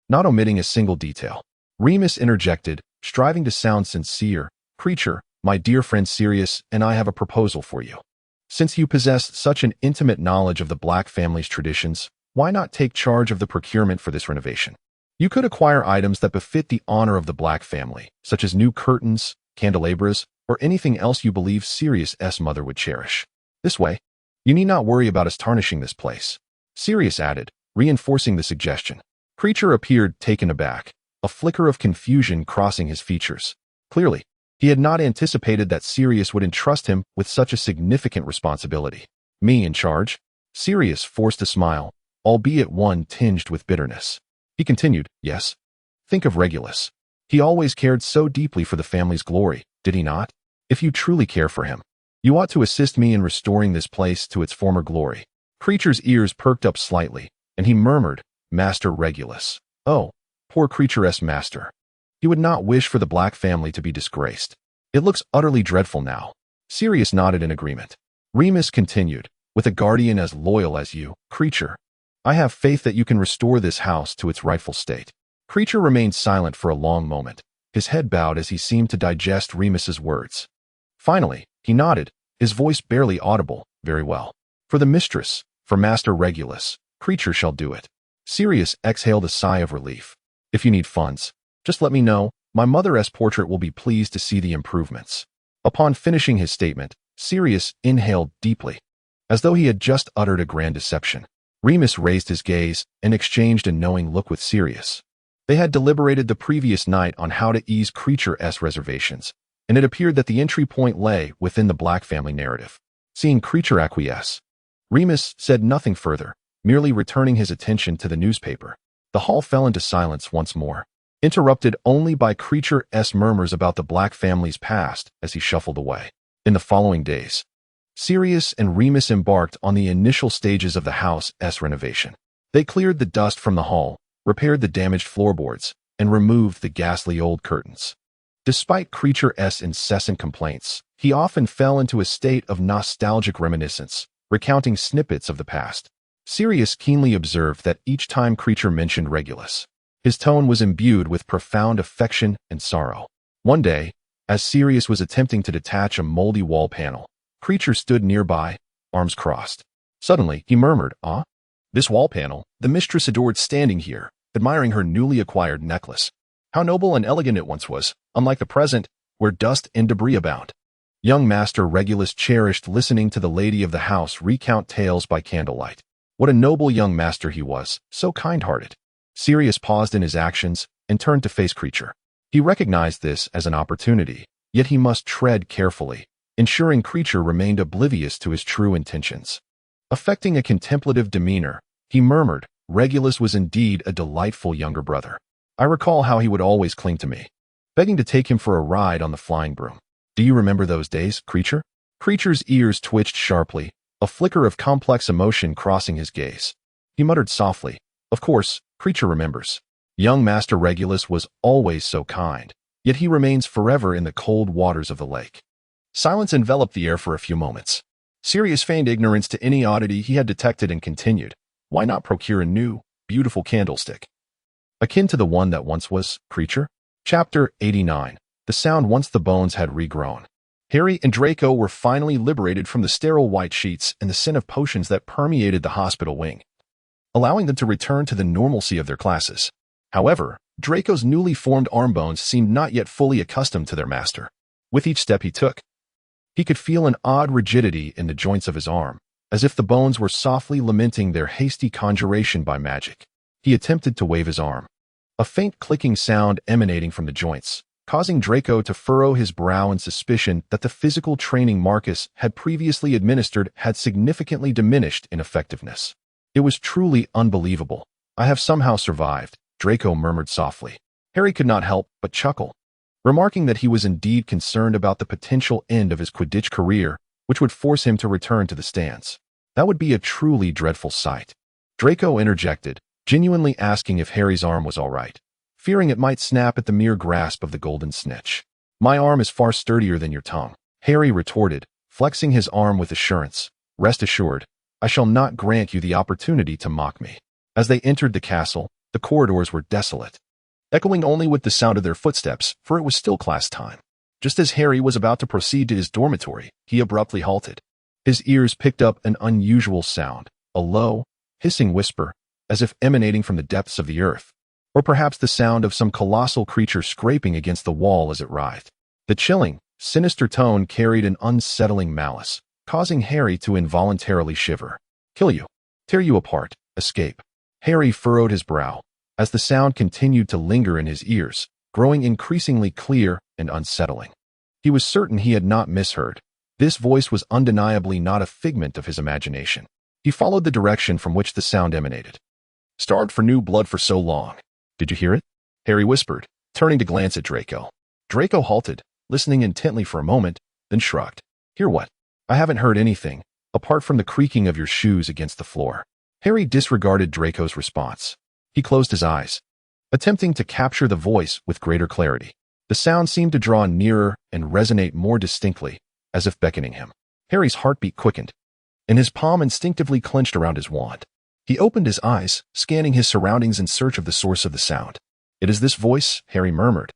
not omitting a single detail. Remus interjected, striving to sound sincere. Creature, my dear friend Sirius and I have a proposal for you. Since you possess such an intimate knowledge of the Black family's traditions, why not take charge of the procurement for this renovation? You could acquire items that befit the honor of the Black family, such as new curtains, candelabras, or anything else you believe Sirius's mother would cherish. This way, you need not worry about us tarnishing this place. Sirius added, reinforcing the suggestion. Creature appeared taken aback, a flicker of confusion crossing his features. Clearly, he had not anticipated that Sirius would entrust him with such a significant responsibility. Me in charge? Sirius forced a smile, albeit one tinged with bitterness. He continued, yes. Think of Regulus. He always cared so deeply for the family's glory, did he not? If you truly care for him, you ought to assist me in restoring this place to its former glory. Creature's ears perked up slightly, and he murmured, Master Regulus. Oh, poor Creature's master. He would not wish for the Black family to be disgraced. It looks utterly dreadful now. Sirius nodded in agreement. Remus continued, with a guardian as loyal as you, Creature, I have faith that you can restore this house to its rightful state. Creature remained silent for a long moment, his head bowed as he seemed to digest Remus's words. Finally, he nodded, his voice barely audible. Very well. For the mistress, for Master Regulus, Creature shall do it. Sirius exhaled a sigh of relief. If you need funds, just let me know. My mother's portrait will be pleased to see the improvements. Upon finishing his statement, Sirius inhaled deeply, as though he had just uttered a grand deception. Remus raised his gaze and exchanged a knowing look with Sirius. They had deliberated the previous night on how to ease Creature's reservations, and it appeared that the entry point lay within the Black family narrative. Seeing Creature acquiesce, Remus said nothing further, merely returning his attention to the newspaper. The hall fell into silence once more, interrupted only by Creature's murmurs about the Black family's past as he shuffled away. In the following days, Sirius and Remus embarked on the initial stages of the house's renovation. They cleared the dust from the hall, repaired the damaged floorboards, and removed the ghastly old curtains. Despite Creature's incessant complaints, he often fell into a state of nostalgic reminiscence, recounting snippets of the past. Sirius keenly observed that each time Creature mentioned Regulus, his tone was imbued with profound affection and sorrow. One day, as Sirius was attempting to detach a moldy wall panel, Creature stood nearby, arms crossed. Suddenly, he murmured, Ah? This wall panel, the mistress adored standing here, admiring her newly acquired necklace. How noble and elegant it once was, unlike the present, where dust and debris abound. Young Master Regulus cherished listening to the lady of the house recount tales by candlelight. What a noble young master he was, so kind-hearted. Sirius paused in his actions and turned to face Creature. He recognized this as an opportunity, yet he must tread carefully, ensuring Creature remained oblivious to his true intentions. Affecting a contemplative demeanor, he murmured, Regulus was indeed a delightful younger brother. I recall how he would always cling to me, begging to take him for a ride on the flying broom. Do you remember those days, Creature? Creature's ears twitched sharply, a flicker of complex emotion crossing his gaze. He muttered softly, Of course, Creature remembers. Young Master Regulus was always so kind, yet he remains forever in the cold waters of the lake. Silence enveloped the air for a few moments. Sirius feigned ignorance to any oddity he had detected and continued, Why not procure a new, beautiful candlestick? Akin to the one that once was, Creature? Chapter 89. The sound once the bones had regrown. Harry and Draco were finally liberated from the sterile white sheets and the sin of potions that permeated the hospital wing, allowing them to return to the normalcy of their classes. However, Draco's newly formed arm bones seemed not yet fully accustomed to their master. With each step he took, he could feel an odd rigidity in the joints of his arm, as if the bones were softly lamenting their hasty conjuration by magic. He attempted to wave his arm, a faint clicking sound emanating from the joints, causing Draco to furrow his brow in suspicion that the physical training Marcus had previously administered had significantly diminished in effectiveness. It was truly unbelievable. I have somehow survived, Draco murmured softly. Harry could not help but chuckle, remarking that he was indeed concerned about the potential end of his Quidditch career, which would force him to return to the stands. That would be a truly dreadful sight. Draco interjected, genuinely asking if Harry's arm was all right, fearing it might snap at the mere grasp of the golden snitch. My arm is far sturdier than your tongue, Harry retorted, flexing his arm with assurance. Rest assured, I shall not grant you the opportunity to mock me. As they entered the castle, the corridors were desolate, echoing only with the sound of their footsteps, for it was still class time. Just as Harry was about to proceed to his dormitory, he abruptly halted. His ears picked up an unusual sound, a low, hissing whisper, as if emanating from the depths of the earth, or perhaps the sound of some colossal creature scraping against the wall as it writhed. The chilling, sinister tone carried an unsettling malice, causing Harry to involuntarily shiver. Kill you. Tear you apart. Escape. Harry furrowed his brow, as the sound continued to linger in his ears, growing increasingly clear and unsettling. He was certain he had not misheard. This voice was undeniably not a figment of his imagination. He followed the direction from which the sound emanated. Starved for new blood for so long. Did you hear it? Harry whispered, turning to glance at Draco. Draco halted, listening intently for a moment, then shrugged. Hear what? I haven't heard anything, apart from the creaking of your shoes against the floor. Harry disregarded Draco's response. He closed his eyes, attempting to capture the voice with greater clarity. The sound seemed to draw nearer and resonate more distinctly, as if beckoning him. Harry's heartbeat quickened, and his palm instinctively clenched around his wand. He opened his eyes, scanning his surroundings in search of the source of the sound. It is this voice, Harry murmured,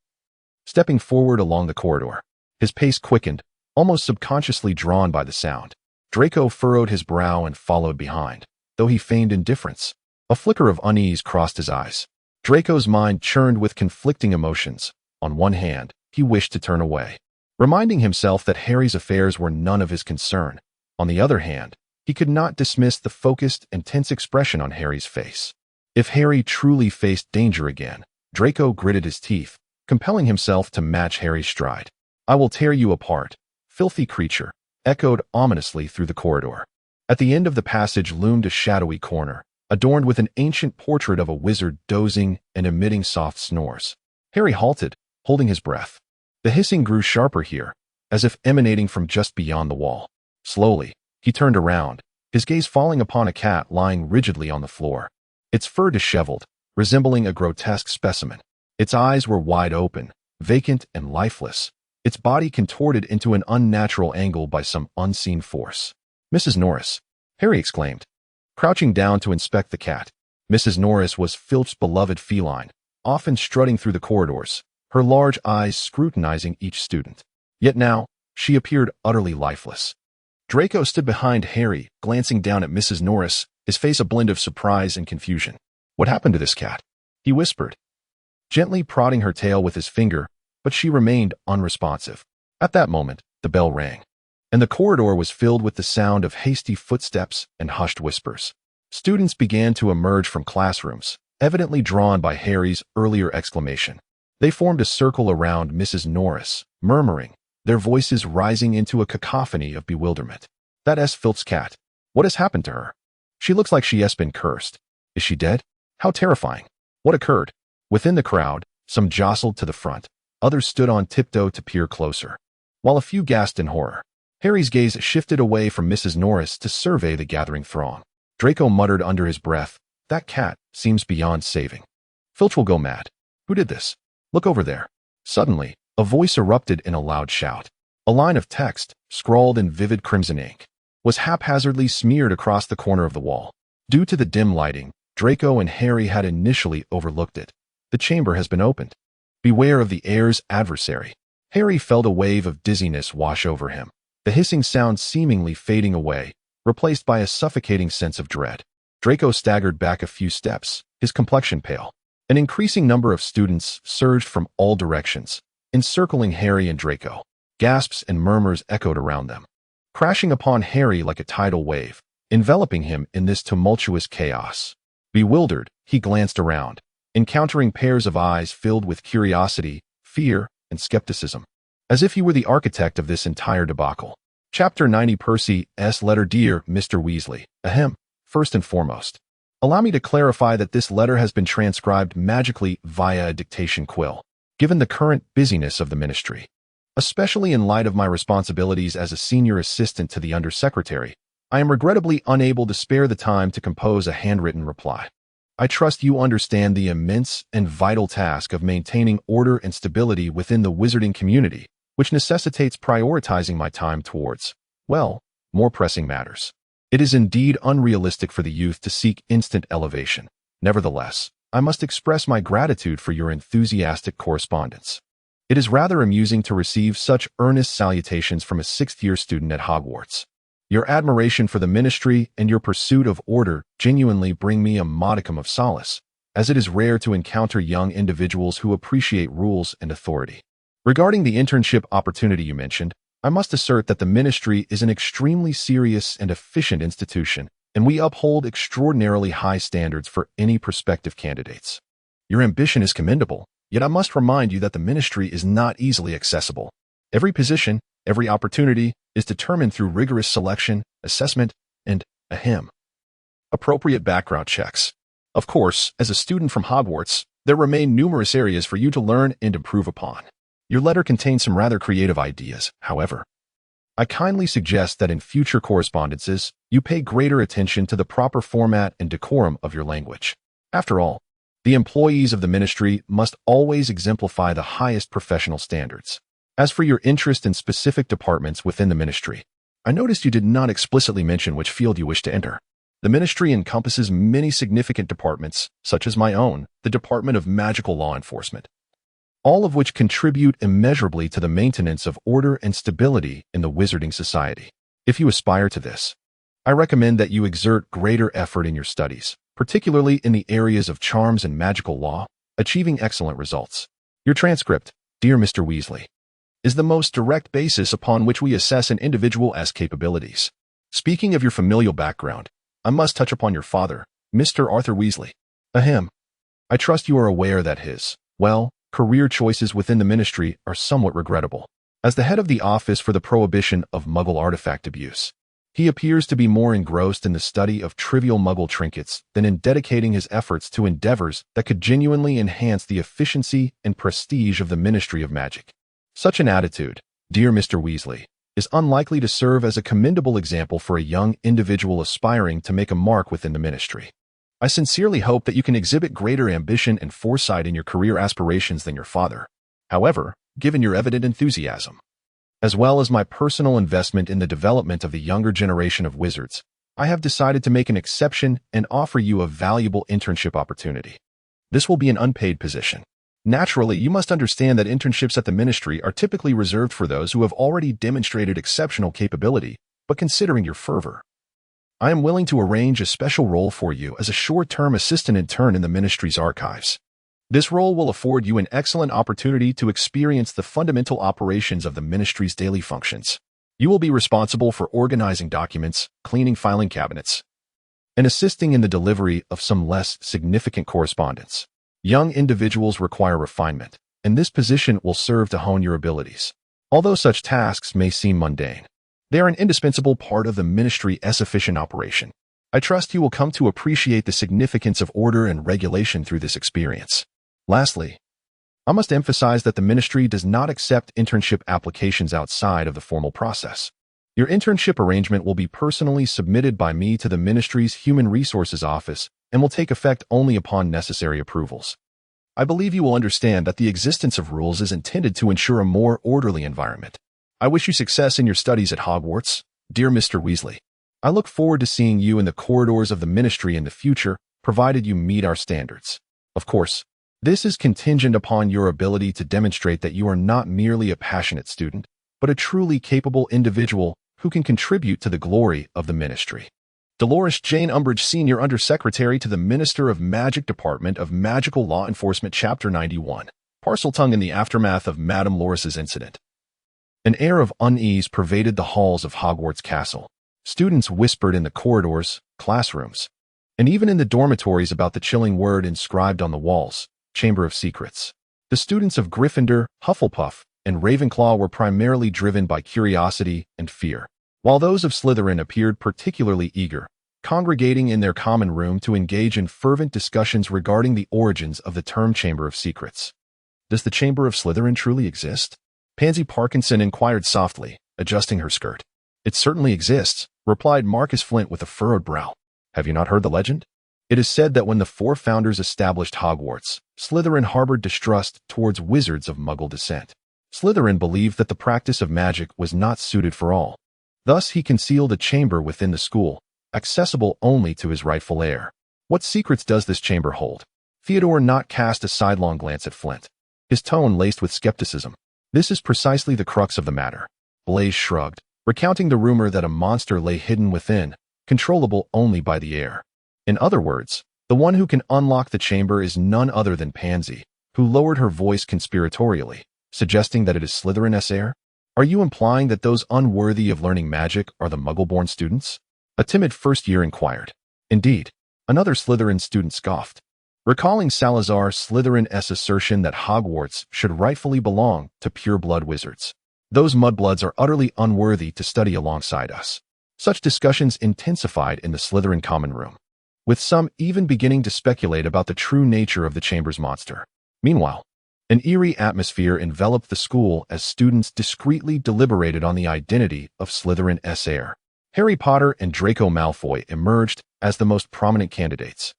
stepping forward along the corridor. His pace quickened, almost subconsciously drawn by the sound. Draco furrowed his brow and followed behind, though he feigned indifference. A flicker of unease crossed his eyes. Draco's mind churned with conflicting emotions. On one hand, he wished to turn away, reminding himself that Harry's affairs were none of his concern. On the other hand, he could not dismiss the focused and tense expression on Harry's face. If Harry truly faced danger again, Draco gritted his teeth, compelling himself to match Harry's stride. I will tear you apart, filthy creature, echoed ominously through the corridor. At the end of the passage loomed a shadowy corner, adorned with an ancient portrait of a wizard dozing and emitting soft snores. Harry halted, holding his breath. The hissing grew sharper here, as if emanating from just beyond the wall. Slowly, he turned around, his gaze falling upon a cat lying rigidly on the floor, its fur disheveled, resembling a grotesque specimen. Its eyes were wide open, vacant and lifeless, its body contorted into an unnatural angle by some unseen force. Mrs. Norris, Harry exclaimed, crouching down to inspect the cat. Mrs. Norris was Filch's beloved feline, often strutting through the corridors, her large eyes scrutinizing each student. Yet now, she appeared utterly lifeless. Draco stood behind Harry, glancing down at Mrs. Norris, his face a blend of surprise and confusion. What happened to this cat? He whispered, gently prodding her tail with his finger, but she remained unresponsive. At that moment, the bell rang, and the corridor was filled with the sound of hasty footsteps and hushed whispers. Students began to emerge from classrooms, evidently drawn by Harry's earlier exclamation. They formed a circle around Mrs. Norris, murmuring, their voices rising into a cacophony of bewilderment. That S. Filch's cat. What has happened to her? She looks like she has been cursed. Is she dead? How terrifying. What occurred? Within the crowd, some jostled to the front, others stood on tiptoe to peer closer, while a few gasped in horror. Harry's gaze shifted away from Mrs. Norris to survey the gathering throng. Draco muttered under his breath, that cat seems beyond saving. Filch will go mad. Who did this? Look over there. Suddenly, a voice erupted in a loud shout. A line of text, scrawled in vivid crimson ink, was haphazardly smeared across the corner of the wall. Due to the dim lighting, Draco and Harry had initially overlooked it. The chamber has been opened. Beware of the heir's adversary. Harry felt a wave of dizziness wash over him, the hissing sound seemingly fading away, replaced by a suffocating sense of dread. Draco staggered back a few steps, his complexion pale. An increasing number of students surged from all directions, encircling Harry and Draco. Gasps and murmurs echoed around them, crashing upon Harry like a tidal wave, enveloping him in this tumultuous chaos. Bewildered, he glanced around, encountering pairs of eyes filled with curiosity, fear, and skepticism, as if he were the architect of this entire debacle. Chapter 90 Percy S. Letter Dear Mr. Weasley. Ahem. First and foremost, allow me to clarify that this letter has been transcribed magically via a dictation quill, given the current busyness of the ministry. Especially in light of my responsibilities as a senior assistant to the undersecretary, I am regrettably unable to spare the time to compose a handwritten reply. I trust you understand the immense and vital task of maintaining order and stability within the wizarding community which necessitates prioritizing my time towards, well, more pressing matters. It is indeed unrealistic for the youth to seek instant elevation. Nevertheless, I must express my gratitude for your enthusiastic correspondence. It is rather amusing to receive such earnest salutations from a sixth-year student at Hogwarts. Your admiration for the ministry and your pursuit of order genuinely bring me a modicum of solace, as it is rare to encounter young individuals who appreciate rules and authority. Regarding the internship opportunity you mentioned, I must assert that the ministry is an extremely serious and efficient institution, and we uphold extraordinarily high standards for any prospective candidates. Your ambition is commendable, yet I must remind you that the ministry is not easily accessible. Every position, every opportunity is determined through rigorous selection, assessment, and, appropriate background checks. Of course, as a student from Hogwarts, there remain numerous areas for you to learn and improve upon. Your letter contains some rather creative ideas, however. I kindly suggest that in future correspondences, you pay greater attention to the proper format and decorum of your language. After all, the employees of the ministry must always exemplify the highest professional standards. As for your interest in specific departments within the ministry, I noticed you did not explicitly mention which field you wish to enter. The ministry encompasses many significant departments, such as my own, the Department of Magical Law Enforcement, all of which contribute immeasurably to the maintenance of order and stability in the Wizarding Society. If you aspire to this, I recommend that you exert greater effort in your studies, particularly in the areas of charms and magical law, achieving excellent results. Your transcript, dear Mr. Weasley, is the most direct basis upon which we assess an individual's capabilities. Speaking of your familial background, I must touch upon your father, Mr. Arthur Weasley. I trust you are aware that his, career choices within the ministry are somewhat regrettable. As the head of the Office for the Prohibition of Muggle Artifact Abuse, he appears to be more engrossed in the study of trivial Muggle trinkets than in dedicating his efforts to endeavors that could genuinely enhance the efficiency and prestige of the Ministry of Magic. Such an attitude, dear Mr. Weasley, is unlikely to serve as a commendable example for a young individual aspiring to make a mark within the ministry. I sincerely hope that you can exhibit greater ambition and foresight in your career aspirations than your father. However, given your evident enthusiasm, as well as my personal investment in the development of the younger generation of wizards, I have decided to make an exception and offer you a valuable internship opportunity. This will be an unpaid position. Naturally, you must understand that internships at the ministry are typically reserved for those who have already demonstrated exceptional capability, but considering your fervor, I am willing to arrange a special role for you as a short-term assistant intern in the ministry's archives. This role will afford you an excellent opportunity to experience the fundamental operations of the ministry's daily functions. You will be responsible for organizing documents, cleaning filing cabinets, and assisting in the delivery of some less significant correspondence. Young individuals require refinement, and this position will serve to hone your abilities. Although such tasks may seem mundane, they are an indispensable part of the ministry's efficient operation. I trust you will come to appreciate the significance of order and regulation through this experience. Lastly, I must emphasize that the ministry does not accept internship applications outside of the formal process. Your internship arrangement will be personally submitted by me to the ministry's Human Resources Office and will take effect only upon necessary approvals. I believe you will understand that the existence of rules is intended to ensure a more orderly environment. I wish you success in your studies at Hogwarts, dear Mr. Weasley. I look forward to seeing you in the corridors of the ministry in the future, provided you meet our standards. Of course, this is contingent upon your ability to demonstrate that you are not merely a passionate student, but a truly capable individual who can contribute to the glory of the ministry. Dolores Jane Umbridge, Senior Undersecretary to the Minister of Magic, Department of Magical Law Enforcement, Chapter 91. Parseltongue in the aftermath of Madame Loris's incident. An air of unease pervaded the halls of Hogwarts Castle. Students whispered in the corridors, classrooms, and even in the dormitories about the chilling word inscribed on the walls, Chamber of Secrets. The students of Gryffindor, Hufflepuff, and Ravenclaw were primarily driven by curiosity and fear, while those of Slytherin appeared particularly eager, congregating in their common room to engage in fervent discussions regarding the origins of the term Chamber of Secrets. Does the Chamber of Slytherin truly exist? Pansy Parkinson inquired softly, adjusting her skirt. It certainly exists, replied Marcus Flint with a furrowed brow. Have you not heard the legend? It is said that when the four founders established Hogwarts, Slytherin harbored distrust towards wizards of Muggle descent. Slytherin believed that the practice of magic was not suited for all. Thus, he concealed a chamber within the school, accessible only to his rightful heir. What secrets does this chamber hold? Theodore not cast a sidelong glance at Flint, his tone laced with skepticism. This is precisely the crux of the matter. Blaise shrugged, recounting the rumor that a monster lay hidden within, controllable only by the heir. In other words, the one who can unlock the chamber is none other than Pansy, who lowered her voice conspiratorially, suggesting that it is Slytherin's heir. Are you implying that those unworthy of learning magic are the Muggle-born students? A timid first year inquired. Indeed, another Slytherin student scoffed, recalling Salazar Slytherin's assertion that Hogwarts should rightfully belong to pure-blood wizards. Those mudbloods are utterly unworthy to study alongside us. Such discussions intensified in the Slytherin common room, with some even beginning to speculate about the true nature of the chamber's monster. Meanwhile, an eerie atmosphere enveloped the school as students discreetly deliberated on the identity of Slytherin's heir. Harry Potter and Draco Malfoy emerged as the most prominent candidates,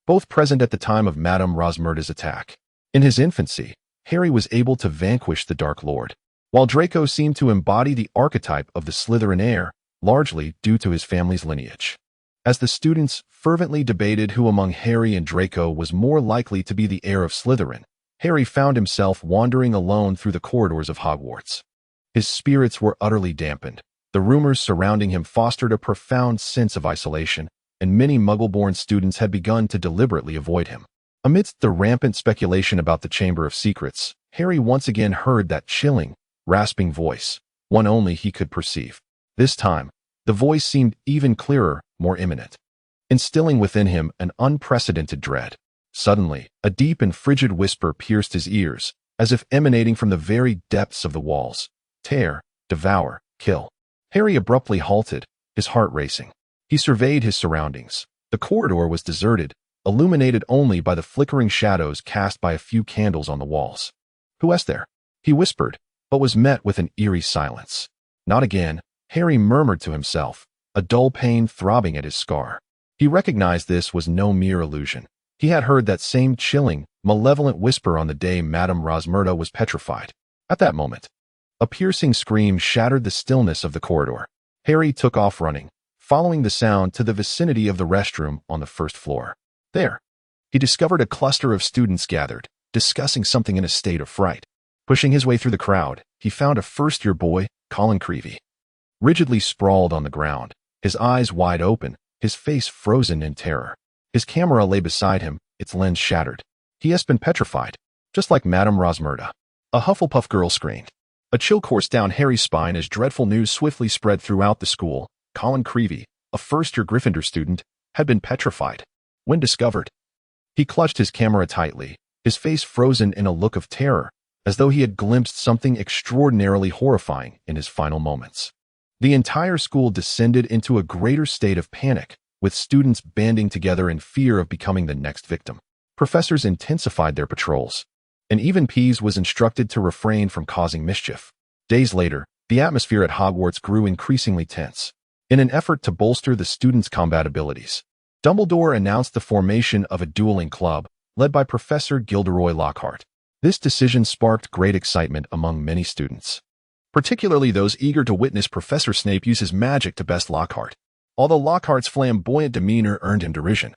both present at the time of Madame Rosmerta's attack. In his infancy, Harry was able to vanquish the Dark Lord, while Draco seemed to embody the archetype of the Slytherin heir, largely due to his family's lineage. As the students fervently debated who among Harry and Draco was more likely to be the heir of Slytherin, Harry found himself wandering alone through the corridors of Hogwarts. His spirits were utterly dampened. The rumors surrounding him fostered a profound sense of isolation, and many Muggle-born students had begun to deliberately avoid him. Amidst the rampant speculation about the Chamber of Secrets, Harry once again heard that chilling, rasping voice, one only he could perceive. This time, the voice seemed even clearer, more imminent, instilling within him an unprecedented dread. Suddenly, a deep and frigid whisper pierced his ears, as if emanating from the very depths of the walls. Tear, devour, kill. Harry abruptly halted, his heart racing. He surveyed his surroundings. The corridor was deserted, illuminated only by the flickering shadows cast by a few candles on the walls. "Who is there?" he whispered, but was met with an eerie silence. "Not again," Harry murmured to himself, a dull pain throbbing at his scar. He recognized this was no mere illusion. He had heard that same chilling, malevolent whisper on the day Madame Rosmerta was petrified. At that moment, a piercing scream shattered the stillness of the corridor. Harry took off running, following the sound to the vicinity of the restroom on the first floor. There, he discovered a cluster of students gathered, discussing something in a state of fright. Pushing his way through the crowd, he found a first-year boy, Colin Creevey, rigidly sprawled on the ground, his eyes wide open, his face frozen in terror. His camera lay beside him, its lens shattered. He has been petrified, just like Madame Rosmerta. A Hufflepuff girl screamed. A chill coursed down Harry's spine as dreadful news swiftly spread throughout the school. Colin Creevey, a first-year Gryffindor student, had been petrified. When discovered, he clutched his camera tightly, his face frozen in a look of terror, as though he had glimpsed something extraordinarily horrifying in his final moments. The entire school descended into a greater state of panic, with students banding together in fear of becoming the next victim. Professors intensified their patrols, and even Peeves was instructed to refrain from causing mischief. Days later, the atmosphere at Hogwarts grew increasingly tense. In an effort to bolster the students' combat abilities, Dumbledore announced the formation of a dueling club, led by Professor Gilderoy Lockhart. This decision sparked great excitement among many students, particularly those eager to witness Professor Snape use his magic to best Lockhart. Although Lockhart's flamboyant demeanor earned him derision,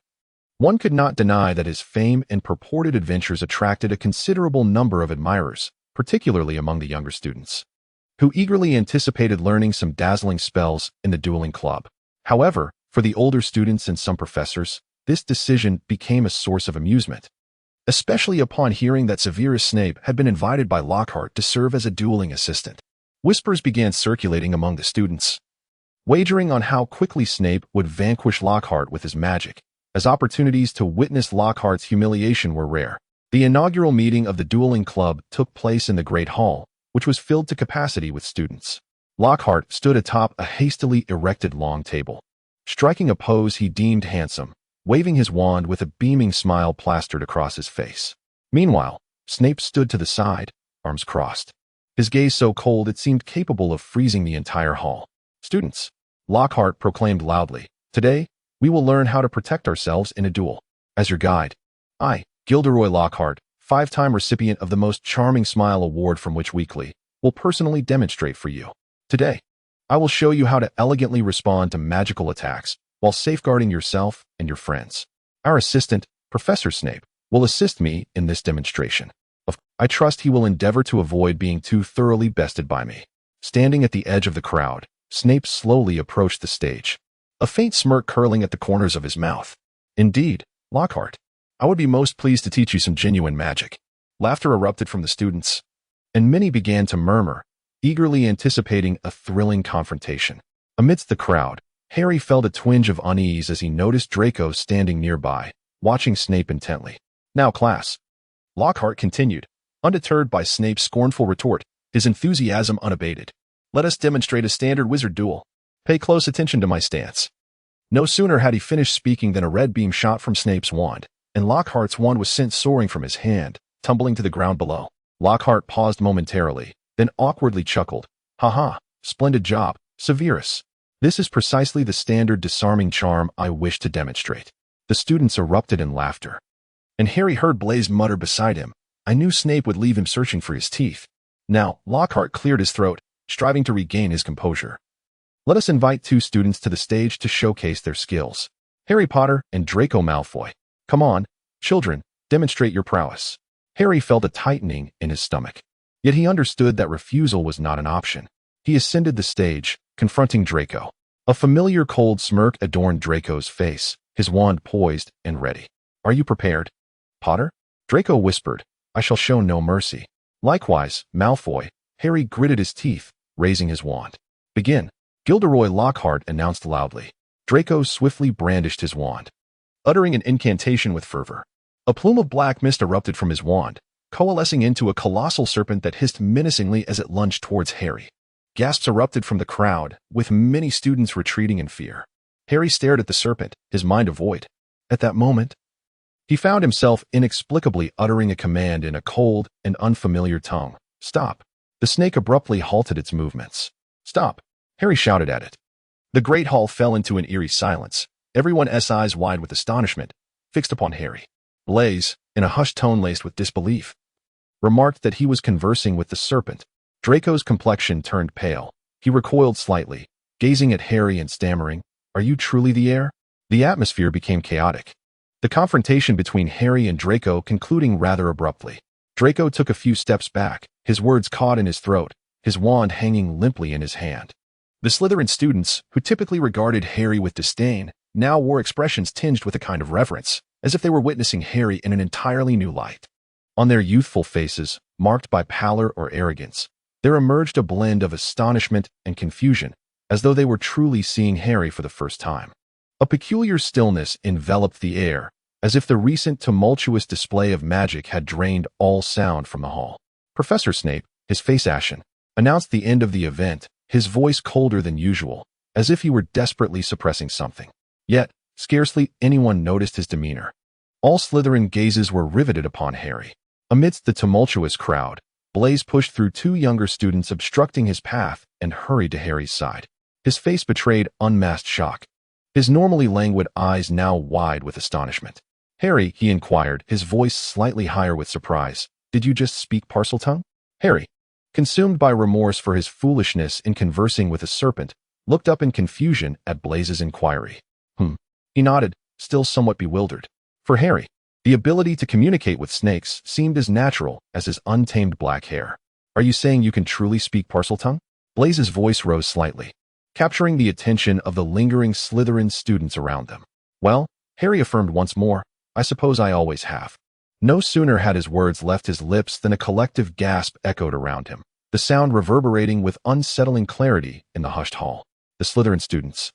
one could not deny that his fame and purported adventures attracted a considerable number of admirers, particularly among the younger students, who eagerly anticipated learning some dazzling spells in the dueling club. However, for the older students and some professors, this decision became a source of amusement, especially upon hearing that Severus Snape had been invited by Lockhart to serve as a dueling assistant. Whispers began circulating among the students, wagering on how quickly Snape would vanquish Lockhart with his magic, as opportunities to witness Lockhart's humiliation were rare. The inaugural meeting of the dueling club took place in the Great Hall, which was filled to capacity with students. Lockhart stood atop a hastily erected long table, striking a pose he deemed handsome, waving his wand with a beaming smile plastered across his face. Meanwhile, Snape stood to the side, arms crossed, his gaze so cold it seemed capable of freezing the entire hall. "Students," Lockhart proclaimed loudly, "today, we will learn how to protect ourselves in a duel. As your guide, I, Gilderoy Lockhart, 5-time recipient of the Most Charming Smile Award from Witch Weekly, will personally demonstrate for you. Today, I will show you how to elegantly respond to magical attacks while safeguarding yourself and your friends. Our assistant, Professor Snape, will assist me in this demonstration. I trust he will endeavor to avoid being too thoroughly bested by me. Standing at the edge of the crowd, Snape slowly approached the stage, a faint smirk curling at the corners of his mouth. Indeed, Lockhart, I would be most pleased to teach you some genuine magic. Laughter erupted from the students, and many began to murmur, eagerly anticipating a thrilling confrontation. Amidst the crowd, Harry felt a twinge of unease as he noticed Draco standing nearby, watching Snape intently. Now, class, Lockhart continued, undeterred by Snape's scornful retort, his enthusiasm unabated. Let us demonstrate a standard wizard duel. Pay close attention to my stance. No sooner had he finished speaking than a red beam shot from Snape's wand, and Lockhart's wand was sent soaring from his hand, tumbling to the ground below. Lockhart paused momentarily, then awkwardly chuckled. Ha, splendid job, Severus. This is precisely the standard disarming charm I wish to demonstrate. The students erupted in laughter, and Harry heard Blaise mutter beside him, I knew Snape would leave him searching for his teeth. Now, Lockhart cleared his throat, striving to regain his composure. Let us invite two students to the stage to showcase their skills. Harry Potter and Draco Malfoy. Come on, children, demonstrate your prowess. Harry felt a tightening in his stomach. Yet he understood that refusal was not an option. He ascended the stage, confronting Draco. A familiar cold smirk adorned Draco's face, his wand poised and ready. Are you prepared, Potter? Draco whispered, I shall show no mercy. Likewise, Malfoy. Harry gritted his teeth, raising his wand. Begin. Gilderoy Lockhart announced loudly. Draco swiftly brandished his wand, uttering an incantation with fervor. A plume of black mist erupted from his wand, coalescing into a colossal serpent that hissed menacingly as it lunged towards Harry. Gasps erupted from the crowd, with many students retreating in fear. Harry stared at the serpent, his mind a void. At that moment, he found himself inexplicably uttering a command in a cold and unfamiliar tongue. Stop. The snake abruptly halted its movements. Stop. Harry shouted at it. The great hall fell into an eerie silence, everyone's eyes wide with astonishment, fixed upon Harry. Blaise, in a hushed tone laced with disbelief, remarked that he was conversing with the serpent. Draco's complexion turned pale. He recoiled slightly, gazing at Harry and stammering, Are you truly the heir? The atmosphere became chaotic, the confrontation between Harry and Draco concluding rather abruptly. Draco took a few steps back, his words caught in his throat, his wand hanging limply in his hand. The Slytherin students, who typically regarded Harry with disdain, now wore expressions tinged with a kind of reverence, as if they were witnessing Harry in an entirely new light. On their youthful faces, marked by pallor or arrogance, there emerged a blend of astonishment and confusion, as though they were truly seeing Harry for the first time. A peculiar stillness enveloped the air, as if the recent tumultuous display of magic had drained all sound from the hall. Professor Snape, his face ashen, announced the end of the event, his voice colder than usual, as if he were desperately suppressing something. Yet, scarcely anyone noticed his demeanor. All Slytherin gazes were riveted upon Harry. Amidst the tumultuous crowd, Blaise pushed through two younger students obstructing his path and hurried to Harry's side. His face betrayed unmasked shock, his normally languid eyes now wide with astonishment. Harry, he inquired, his voice slightly higher with surprise, did you just speak Parseltongue? Harry, consumed by remorse for his foolishness in conversing with a serpent, looked up in confusion at Blaise's inquiry. He nodded, still somewhat bewildered. For Harry, the ability to communicate with snakes seemed as natural as his untamed black hair. Are you saying you can truly speak Parseltongue? Blaise's voice rose slightly, capturing the attention of the lingering Slytherin students around them. Well, Harry affirmed once more, I suppose I always have. No sooner had his words left his lips than a collective gasp echoed around him, the sound reverberating with unsettling clarity in the hushed hall. The Slytherin students,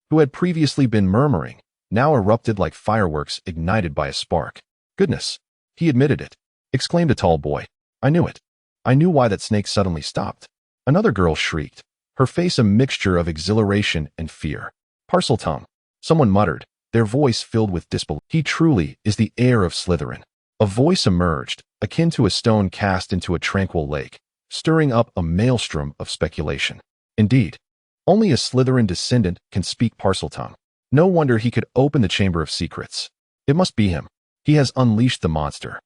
who had previously been murmuring, now erupted like fireworks ignited by a spark. Goodness, he admitted it, exclaimed a tall boy. I knew it. I knew why that snake suddenly stopped. Another girl shrieked, her face a mixture of exhilaration and fear. Parseltongue, someone muttered, their voice filled with disbelief. He truly is the heir of Slytherin. A voice emerged, akin to a stone cast into a tranquil lake, stirring up a maelstrom of speculation. Indeed, only a Slytherin descendant can speak Parseltongue. No wonder he could open the Chamber of Secrets. It must be him. He has unleashed the monster.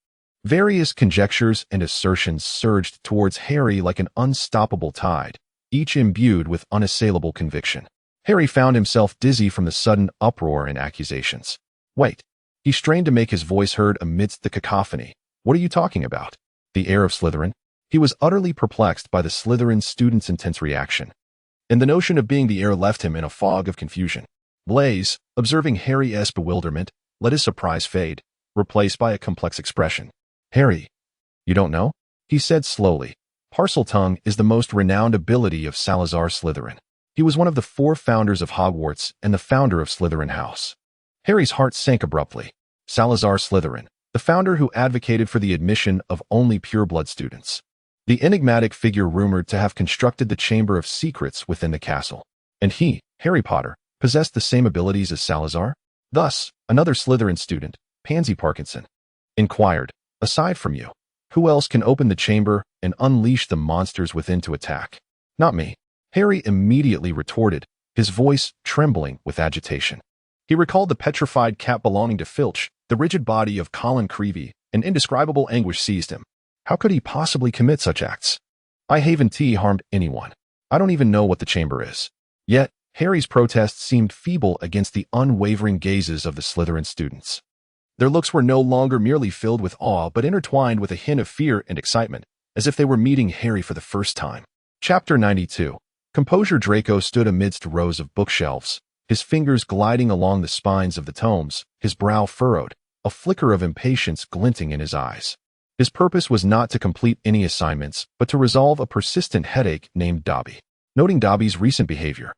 Various conjectures and assertions surged towards Harry like an unstoppable tide, each imbued with unassailable conviction. Harry found himself dizzy from the sudden uproar and accusations. Wait. He strained to make his voice heard amidst the cacophony. What are you talking about? The heir of Slytherin? He was utterly perplexed by the Slytherin student's intense reaction, and the notion of being the heir left him in a fog of confusion. Blaise, observing Harry's bewilderment, let his surprise fade, replaced by a complex expression. Harry, you don't know? He said slowly. Parseltongue is the most renowned ability of Salazar Slytherin. He was one of the 4 founders of Hogwarts and the founder of Slytherin House. Harry's heart sank abruptly. Salazar Slytherin, the founder who advocated for the admission of only pureblood students. The enigmatic figure rumored to have constructed the Chamber of Secrets within the castle. And he, Harry Potter, possessed the same abilities as Salazar? Thus, another Slytherin student, Pansy Parkinson, inquired, aside from you, who else can open the chamber and unleash the monsters within to attack? Not me. Harry immediately retorted, his voice trembling with agitation. He recalled the petrified cap belonging to Filch, the rigid body of Colin Creevey, and indescribable anguish seized him. How could he possibly commit such acts? I haven't harmed anyone. I don't even know what the chamber is. Yet, Harry's protests seemed feeble against the unwavering gazes of the Slytherin students. Their looks were no longer merely filled with awe but intertwined with a hint of fear and excitement, as if they were meeting Harry for the first time. Chapter 92. Composure. Draco stood amidst rows of bookshelves, his fingers gliding along the spines of the tomes, his brow furrowed, a flicker of impatience glinting in his eyes. His purpose was not to complete any assignments, but to resolve a persistent headache named Dobby. Noting Dobby's recent behavior,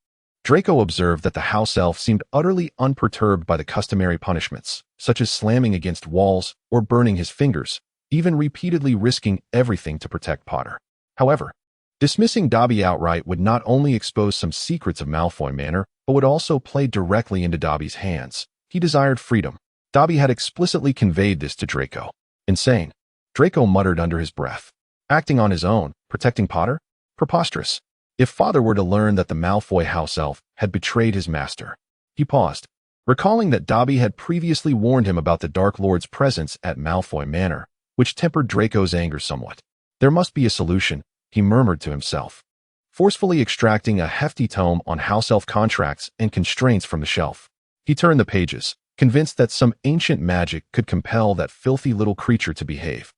Draco observed that the house elf seemed utterly unperturbed by the customary punishments, such as slamming against walls or burning his fingers, even repeatedly risking everything to protect Potter. However, dismissing Dobby outright would not only expose some secrets of Malfoy Manor, but would also play directly into Dobby's hands. He desired freedom. Dobby had explicitly conveyed this to Draco. Insane. Draco muttered under his breath. Acting on his own, protecting Potter? Preposterous. If Father were to learn that the Malfoy house elf had betrayed his master. He paused, recalling that Dobby had previously warned him about the Dark Lord's presence at Malfoy Manor, which tempered Draco's anger somewhat. There must be a solution, he murmured to himself, forcefully extracting a hefty tome on house elf contracts and constraints from the shelf. He turned the pages, convinced that some ancient magic could compel that filthy little creature to behave.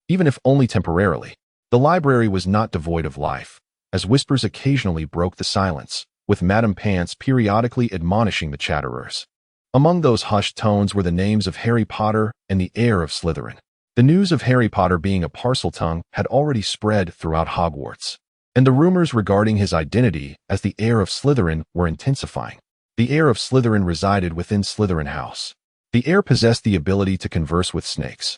Even if only temporarily. The library was not devoid of life, as whispers occasionally broke the silence, with Madame Pants periodically admonishing the chatterers. Among those hushed tones were the names of Harry Potter and the heir of Slytherin. The news of Harry Potter being a Parseltongue had already spread throughout Hogwarts, and the rumors regarding his identity as the heir of Slytherin were intensifying. The heir of Slytherin resided within Slytherin House. The heir possessed the ability to converse with snakes.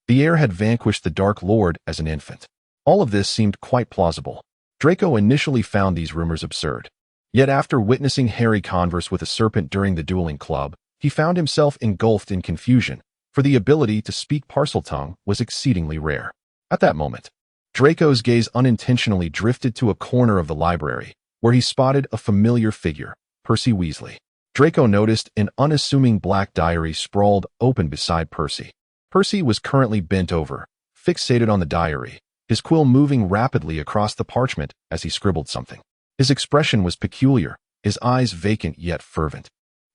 The heir had vanquished the Dark Lord as an infant. All of this seemed quite plausible. Draco initially found these rumors absurd. Yet after witnessing Harry converse with a serpent during the dueling club, he found himself engulfed in confusion, for the ability to speak Parseltongue was exceedingly rare. At that moment, Draco's gaze unintentionally drifted to a corner of the library, where he spotted a familiar figure, Percy Weasley. Draco noticed an unassuming black diary sprawled open beside Percy. Percy was currently bent over, fixated on the diary, his quill moving rapidly across the parchment as he scribbled something. His expression was peculiar, his eyes vacant yet fervent,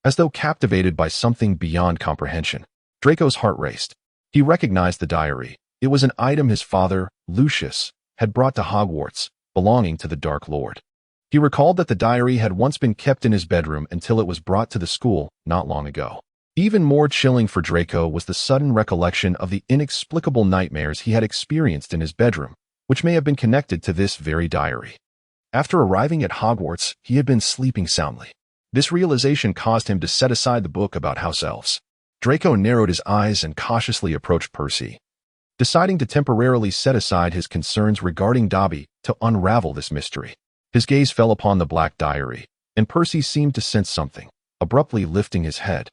as though captivated by something beyond comprehension. Draco's heart raced. He recognized the diary. It was an item his father, Lucius, had brought to Hogwarts, belonging to the Dark Lord. He recalled that the diary had once been kept in his bedroom until it was brought to the school not long ago. Even more chilling for Draco was the sudden recollection of the inexplicable nightmares he had experienced in his bedroom, which may have been connected to this very diary. After arriving at Hogwarts, he had been sleeping soundly. This realization caused him to set aside the book about house elves. Draco narrowed his eyes and cautiously approached Percy, deciding to temporarily set aside his concerns regarding Dobby to unravel this mystery. His gaze fell upon the black diary, and Percy seemed to sense something, abruptly lifting his head,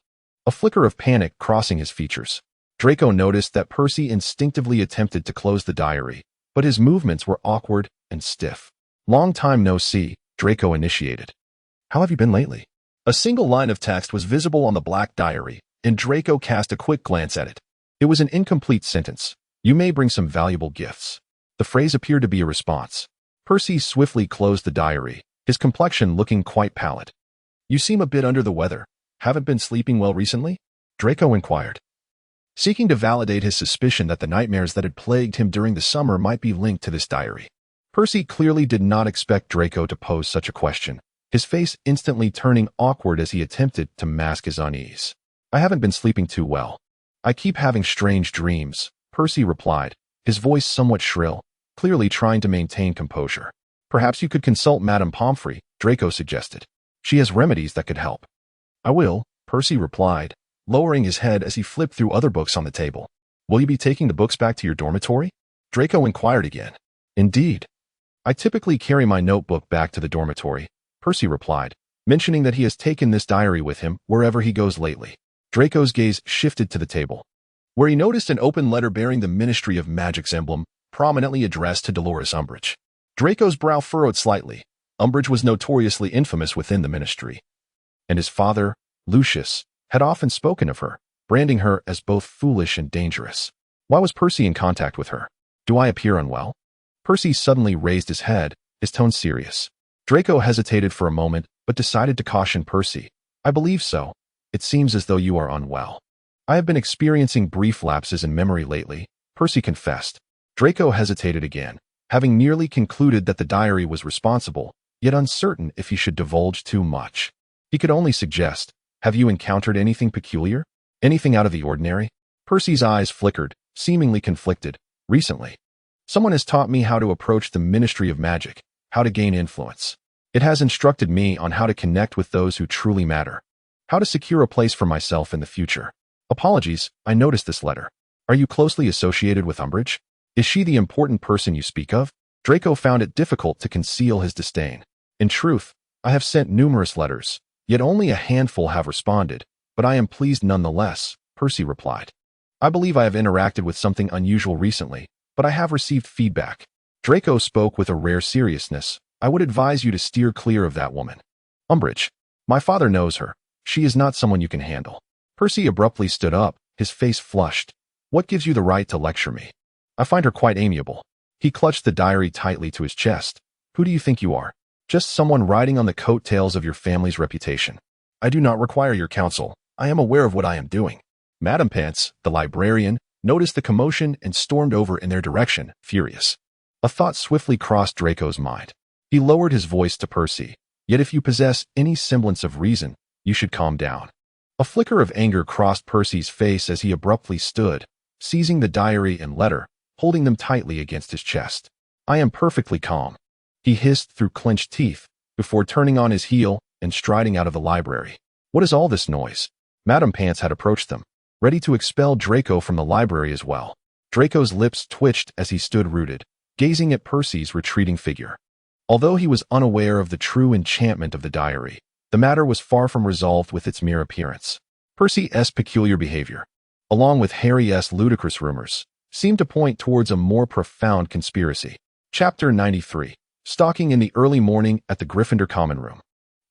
a flicker of panic crossing his features. Draco noticed that Percy instinctively attempted to close the diary, but his movements were awkward and stiff. "Long time no see," Draco initiated. "How have you been lately?" A single line of text was visible on the black diary, and Draco cast a quick glance at it. It was an incomplete sentence, You may bring some valuable gifts. The phrase appeared to be a response. Percy swiftly closed the diary, his complexion looking quite pallid. You seem a bit under the weather. Haven't been sleeping well recently? Draco inquired, seeking to validate his suspicion that the nightmares that had plagued him during the summer might be linked to this diary. Percy clearly did not expect Draco to pose such a question, his face instantly turning awkward as he attempted to mask his unease. I haven't been sleeping too well. I keep having strange dreams, Percy replied, his voice somewhat shrill, clearly trying to maintain composure. Perhaps you could consult Madame Pomfrey, Draco suggested. She has remedies that could help. I will, Percy replied, lowering his head as he flipped through other books on the table. Will you be taking the books back to your dormitory? Draco inquired again. Indeed. I typically carry my notebook back to the dormitory, Percy replied, mentioning that he has taken this diary with him wherever he goes lately. Draco's gaze shifted to the table, where he noticed an open letter bearing the Ministry of Magic's emblem, prominently addressed to Dolores Umbridge. Draco's brow furrowed slightly. Umbridge was notoriously infamous within the Ministry, and his father, Lucius, had often spoken of her, branding her as both foolish and dangerous. Why was Percy in contact with her? Do I appear unwell? Percy suddenly raised his head, his tone serious. Draco hesitated for a moment, but decided to caution Percy. I believe so. It seems as though you are unwell. I have been experiencing brief lapses in memory lately, Percy confessed. Draco hesitated again, having nearly concluded that the diary was responsible, yet uncertain if he should divulge too much. He could only suggest, have you encountered anything peculiar? Anything out of the ordinary? Percy's eyes flickered, seemingly conflicted. Recently, someone has taught me how to approach the Ministry of Magic, how to gain influence. It has instructed me on how to connect with those who truly matter, how to secure a place for myself in the future. Apologies, I noticed this letter. Are you closely associated with Umbridge? Is she the important person you speak of? Draco found it difficult to conceal his disdain. In truth, I have sent numerous letters, yet only a handful have responded, but I am pleased nonetheless, Percy replied. I believe I have interacted with something unusual recently, but I have received feedback. Draco spoke with a rare seriousness. I would advise you to steer clear of that woman. Umbridge. My father knows her. She is not someone you can handle. Percy abruptly stood up, his face flushed. What gives you the right to lecture me? I find her quite amiable. He clutched the diary tightly to his chest. Who do you think you are? Just someone riding on the coattails of your family's reputation. I do not require your counsel. I am aware of what I am doing. Madame Pants, the librarian, noticed the commotion and stormed over in their direction, furious. A thought swiftly crossed Draco's mind. He lowered his voice to Percy. Yet if you possess any semblance of reason, you should calm down. A flicker of anger crossed Percy's face as he abruptly stood, seizing the diary and letter, holding them tightly against his chest. I am perfectly calm, he hissed through clenched teeth, before turning on his heel and striding out of the library. What is all this noise? Madame Pants had approached them, ready to expel Draco from the library as well. Draco's lips twitched as he stood rooted, gazing at Percy's retreating figure. Although he was unaware of the true enchantment of the diary, the matter was far from resolved with its mere appearance. Percy's peculiar behavior, along with Harry's ludicrous rumors, seemed to point towards a more profound conspiracy. Chapter 93. Stalking in the early morning at the Gryffindor common room.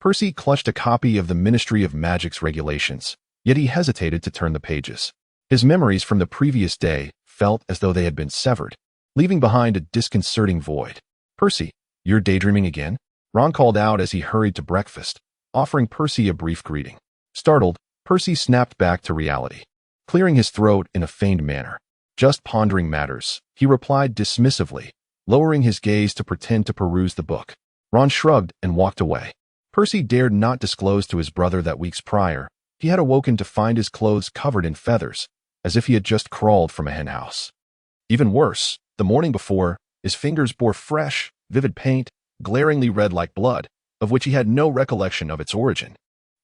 Percy clutched a copy of the Ministry of Magic's regulations, yet he hesitated to turn the pages. His memories from the previous day felt as though they had been severed, leaving behind a disconcerting void. Percy, you're daydreaming again? Ron called out as he hurried to breakfast, offering Percy a brief greeting. Startled, Percy snapped back to reality, clearing his throat in a feigned manner. Just pondering matters, he replied dismissively, lowering his gaze to pretend to peruse the book. Ron shrugged and walked away. Percy dared not disclose to his brother that weeks prior, he had awoken to find his clothes covered in feathers, as if he had just crawled from a henhouse. Even worse, the morning before, his fingers bore fresh, vivid paint, glaringly red like blood, of which he had no recollection of its origin.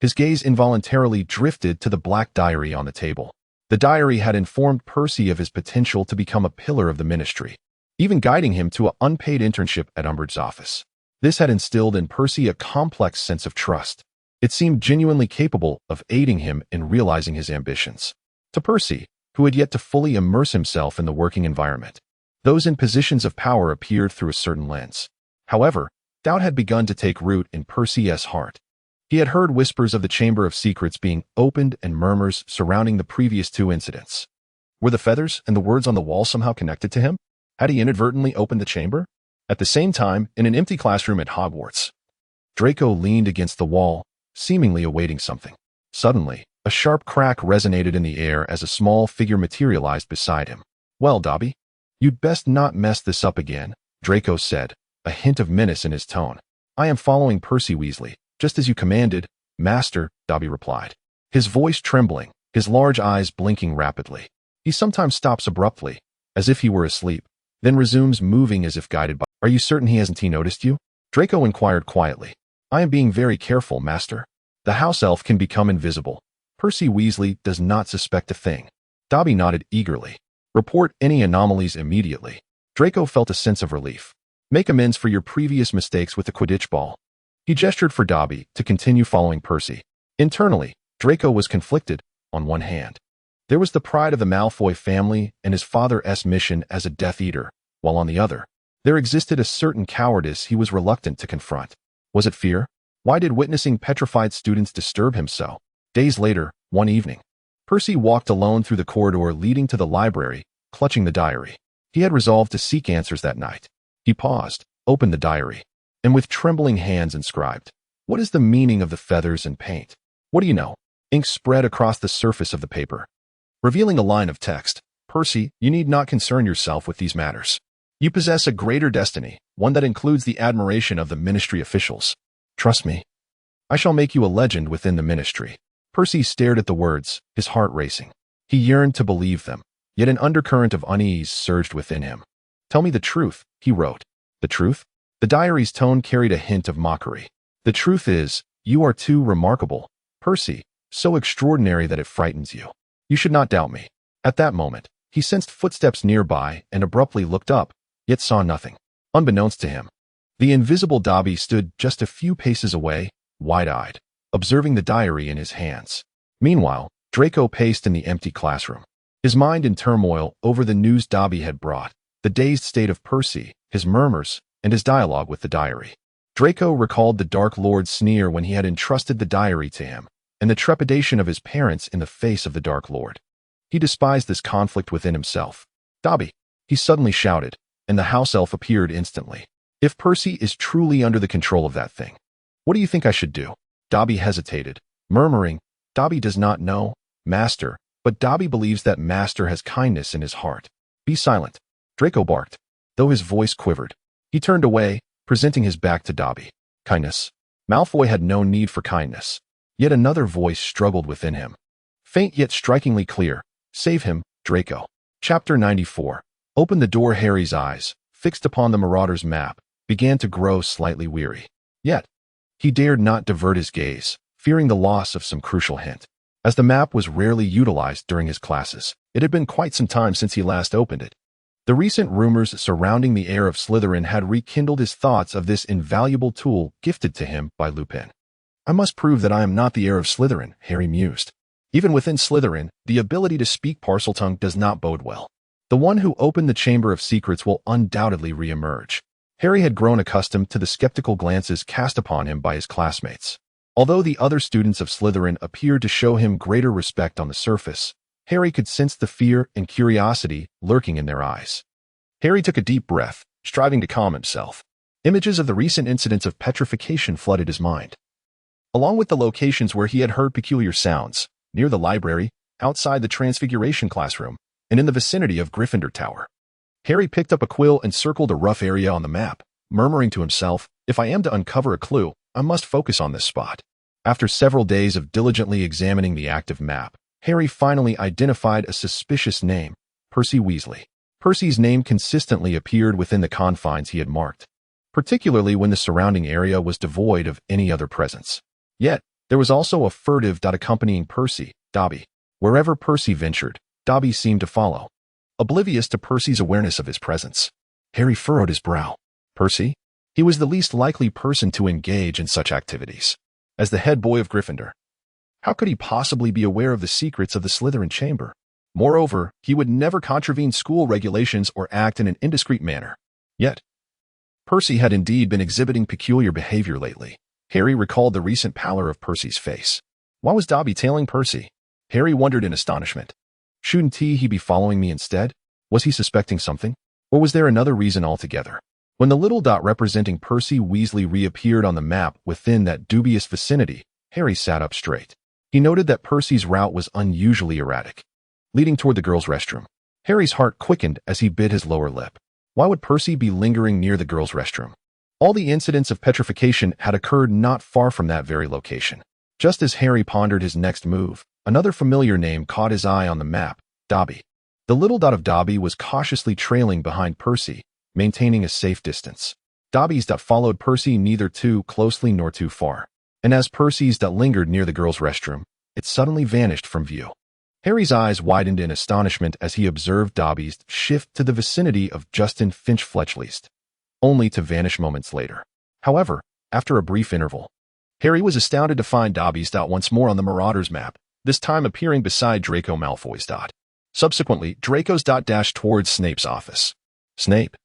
His gaze involuntarily drifted to the black diary on the table. The diary had informed Percy of his potential to become a pillar of the ministry, even guiding him to an unpaid internship at Umbridge's office. This had instilled in Percy a complex sense of trust. It seemed genuinely capable of aiding him in realizing his ambitions. To Percy, who had yet to fully immerse himself in the working environment, those in positions of power appeared through a certain lens. However, doubt had begun to take root in Percy's heart. He had heard whispers of the Chamber of Secrets being opened and murmurs surrounding the previous two incidents. Were the feathers and the words on the wall somehow connected to him? Had he inadvertently opened the chamber? At the same time, in an empty classroom at Hogwarts, Draco leaned against the wall, seemingly awaiting something. Suddenly, a sharp crack resonated in the air as a small figure materialized beside him. "Well, Dobby, you'd best not mess this up again," Draco said, a hint of menace in his tone. "I am following Percy Weasley, just as you commanded, Master," Dobby replied, his voice trembling, his large eyes blinking rapidly. He sometimes stops abruptly, as if he were asleep, then resumes moving as if guided by— "Are you certain he hasn't noticed you?" Draco inquired quietly. "I am being very careful, Master. The house elf can become invisible. Percy Weasley does not suspect a thing." Dobby nodded eagerly. "Report any anomalies immediately." Draco felt a sense of relief. "Make amends for your previous mistakes with the Quidditch ball." He gestured for Dobby to continue following Percy. Internally, Draco was conflicted. On one hand, there was the pride of the Malfoy family and his father's mission as a Death Eater, while on the other, there existed a certain cowardice he was reluctant to confront. Was it fear? Why did witnessing petrified students disturb him so? Days later, one evening, Percy walked alone through the corridor leading to the library, clutching the diary. He had resolved to seek answers that night. He paused, opened the diary, and with trembling hands inscribed, "What is the meaning of the feathers and paint? What do you know?" Ink spread across the surface of the paper, revealing a line of text. "Percy, you need not concern yourself with these matters. You possess a greater destiny, one that includes the admiration of the ministry officials. Trust me. I shall make you a legend within the ministry." Percy stared at the words, his heart racing. He yearned to believe them, yet an undercurrent of unease surged within him. "Tell me the truth," he wrote. "The truth?" The diary's tone carried a hint of mockery. "The truth is, you are too remarkable, Percy, so extraordinary that it frightens you. You should not doubt me." At that moment, he sensed footsteps nearby and abruptly looked up, yet saw nothing. Unbeknownst to him, the invisible Dobby stood just a few paces away, wide-eyed, observing the diary in his hands. Meanwhile, Draco paced in the empty classroom, his mind in turmoil over the news Dobby had brought, the dazed state of Percy, his murmurs, and his dialogue with the diary. Draco recalled the Dark Lord's sneer when he had entrusted the diary to him, and the trepidation of his parents in the face of the Dark Lord. He despised this conflict within himself. "Dobby!" he suddenly shouted, and the house elf appeared instantly. "If Percy is truly under the control of that thing, what do you think I should do?" Dobby hesitated, murmuring, "Dobby does not know, Master, but Dobby believes that Master has kindness in his heart." "Be silent," Draco barked, though his voice quivered. He turned away, presenting his back to Dobby. "Kindness?" Malfoy had no need for kindness. Yet another voice struggled within him. Faint yet strikingly clear. "Save him, Draco." Chapter 94. Open the door. Harry's eyes, fixed upon the Marauder's map, began to grow slightly weary. Yet, he dared not divert his gaze, fearing the loss of some crucial hint. As the map was rarely utilized during his classes, it had been quite some time since he last opened it. The recent rumors surrounding the heir of Slytherin had rekindled his thoughts of this invaluable tool gifted to him by Lupin. "I must prove that I am not the heir of Slytherin," Harry mused. Even within Slytherin, the ability to speak Parseltongue does not bode well. The one who opened the Chamber of Secrets will undoubtedly re-emerge. Harry had grown accustomed to the skeptical glances cast upon him by his classmates. Although the other students of Slytherin appeared to show him greater respect on the surface, Harry could sense the fear and curiosity lurking in their eyes. Harry took a deep breath, striving to calm himself. Images of the recent incidents of petrification flooded his mind, along with the locations where he had heard peculiar sounds, near the library, outside the Transfiguration classroom, and in the vicinity of Gryffindor Tower. Harry picked up a quill and circled a rough area on the map, murmuring to himself, "If I am to uncover a clue, I must focus on this spot." After several days of diligently examining the active map, Harry finally identified a suspicious name, Percy Weasley. Percy's name consistently appeared within the confines he had marked, particularly when the surrounding area was devoid of any other presence. Yet, there was also a furtive dot accompanying Percy, Dobby. Wherever Percy ventured, Dobby seemed to follow, oblivious to Percy's awareness of his presence. Harry furrowed his brow. Percy? He was the least likely person to engage in such activities. As the head boy of Gryffindor, how could he possibly be aware of the secrets of the Slytherin chamber? Moreover, he would never contravene school regulations or act in an indiscreet manner. Yet, Percy had indeed been exhibiting peculiar behavior lately. Harry recalled the recent pallor of Percy's face. Why was Dobby tailing Percy? Harry wondered in astonishment. Shouldn't he be following me instead? Was he suspecting something? Or was there another reason altogether? When the little dot representing Percy Weasley reappeared on the map within that dubious vicinity, Harry sat up straight. He noted that Percy's route was unusually erratic, leading toward the girls' restroom. Harry's heart quickened as he bit his lower lip. Why would Percy be lingering near the girls' restroom? All the incidents of petrification had occurred not far from that very location. Just as Harry pondered his next move, another familiar name caught his eye on the map, Dobby. The little dot of Dobby was cautiously trailing behind Percy, maintaining a safe distance. Dobby's dot followed Percy neither too closely nor too far, and as Percy's dot lingered near the girls' restroom, it suddenly vanished from view. Harry's eyes widened in astonishment as he observed Dobby's shift to the vicinity of Justin Finch-Fletchley's, only to vanish moments later. However, after a brief interval, Harry was astounded to find Dobby's dot once more on the Marauders map, this time appearing beside Draco Malfoy's dot. Subsequently, Draco's dot dashed towards Snape's office. Snape,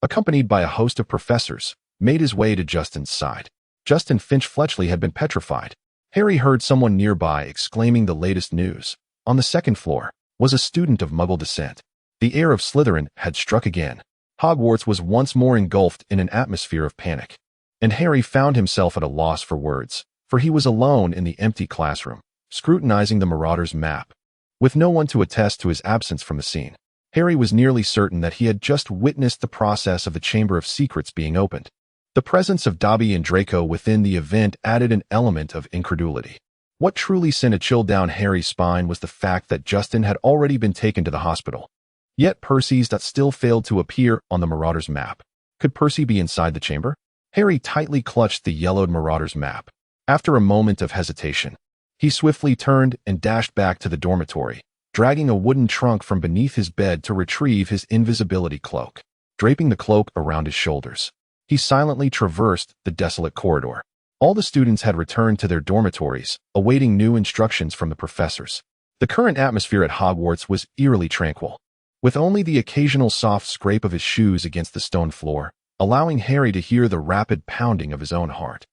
accompanied by a host of professors, made his way to Justin's side. Justin Finch-Fletchley had been petrified. Harry heard someone nearby exclaiming the latest news. On the second floor was a student of Muggle descent. The heir of Slytherin had struck again. Hogwarts was once more engulfed in an atmosphere of panic, and Harry found himself at a loss for words, for he was alone in the empty classroom, scrutinizing the Marauders' map. With no one to attest to his absence from the scene, Harry was nearly certain that he had just witnessed the process of the Chamber of Secrets being opened. The presence of Dobby and Draco within the event added an element of incredulity. What truly sent a chill down Harry's spine was the fact that Justin had already been taken to the hospital. Yet Percy's dot still failed to appear on the Marauders' map. Could Percy be inside the chamber? Harry tightly clutched the yellowed Marauders' map. After a moment of hesitation, he swiftly turned and dashed back to the dormitory, dragging a wooden trunk from beneath his bed to retrieve his invisibility cloak. Draping the cloak around his shoulders, he silently traversed the desolate corridor. All the students had returned to their dormitories, awaiting new instructions from the professors. The current atmosphere at Hogwarts was eerily tranquil, with only the occasional soft scrape of his shoes against the stone floor, allowing Harry to hear the rapid pounding of his own heart.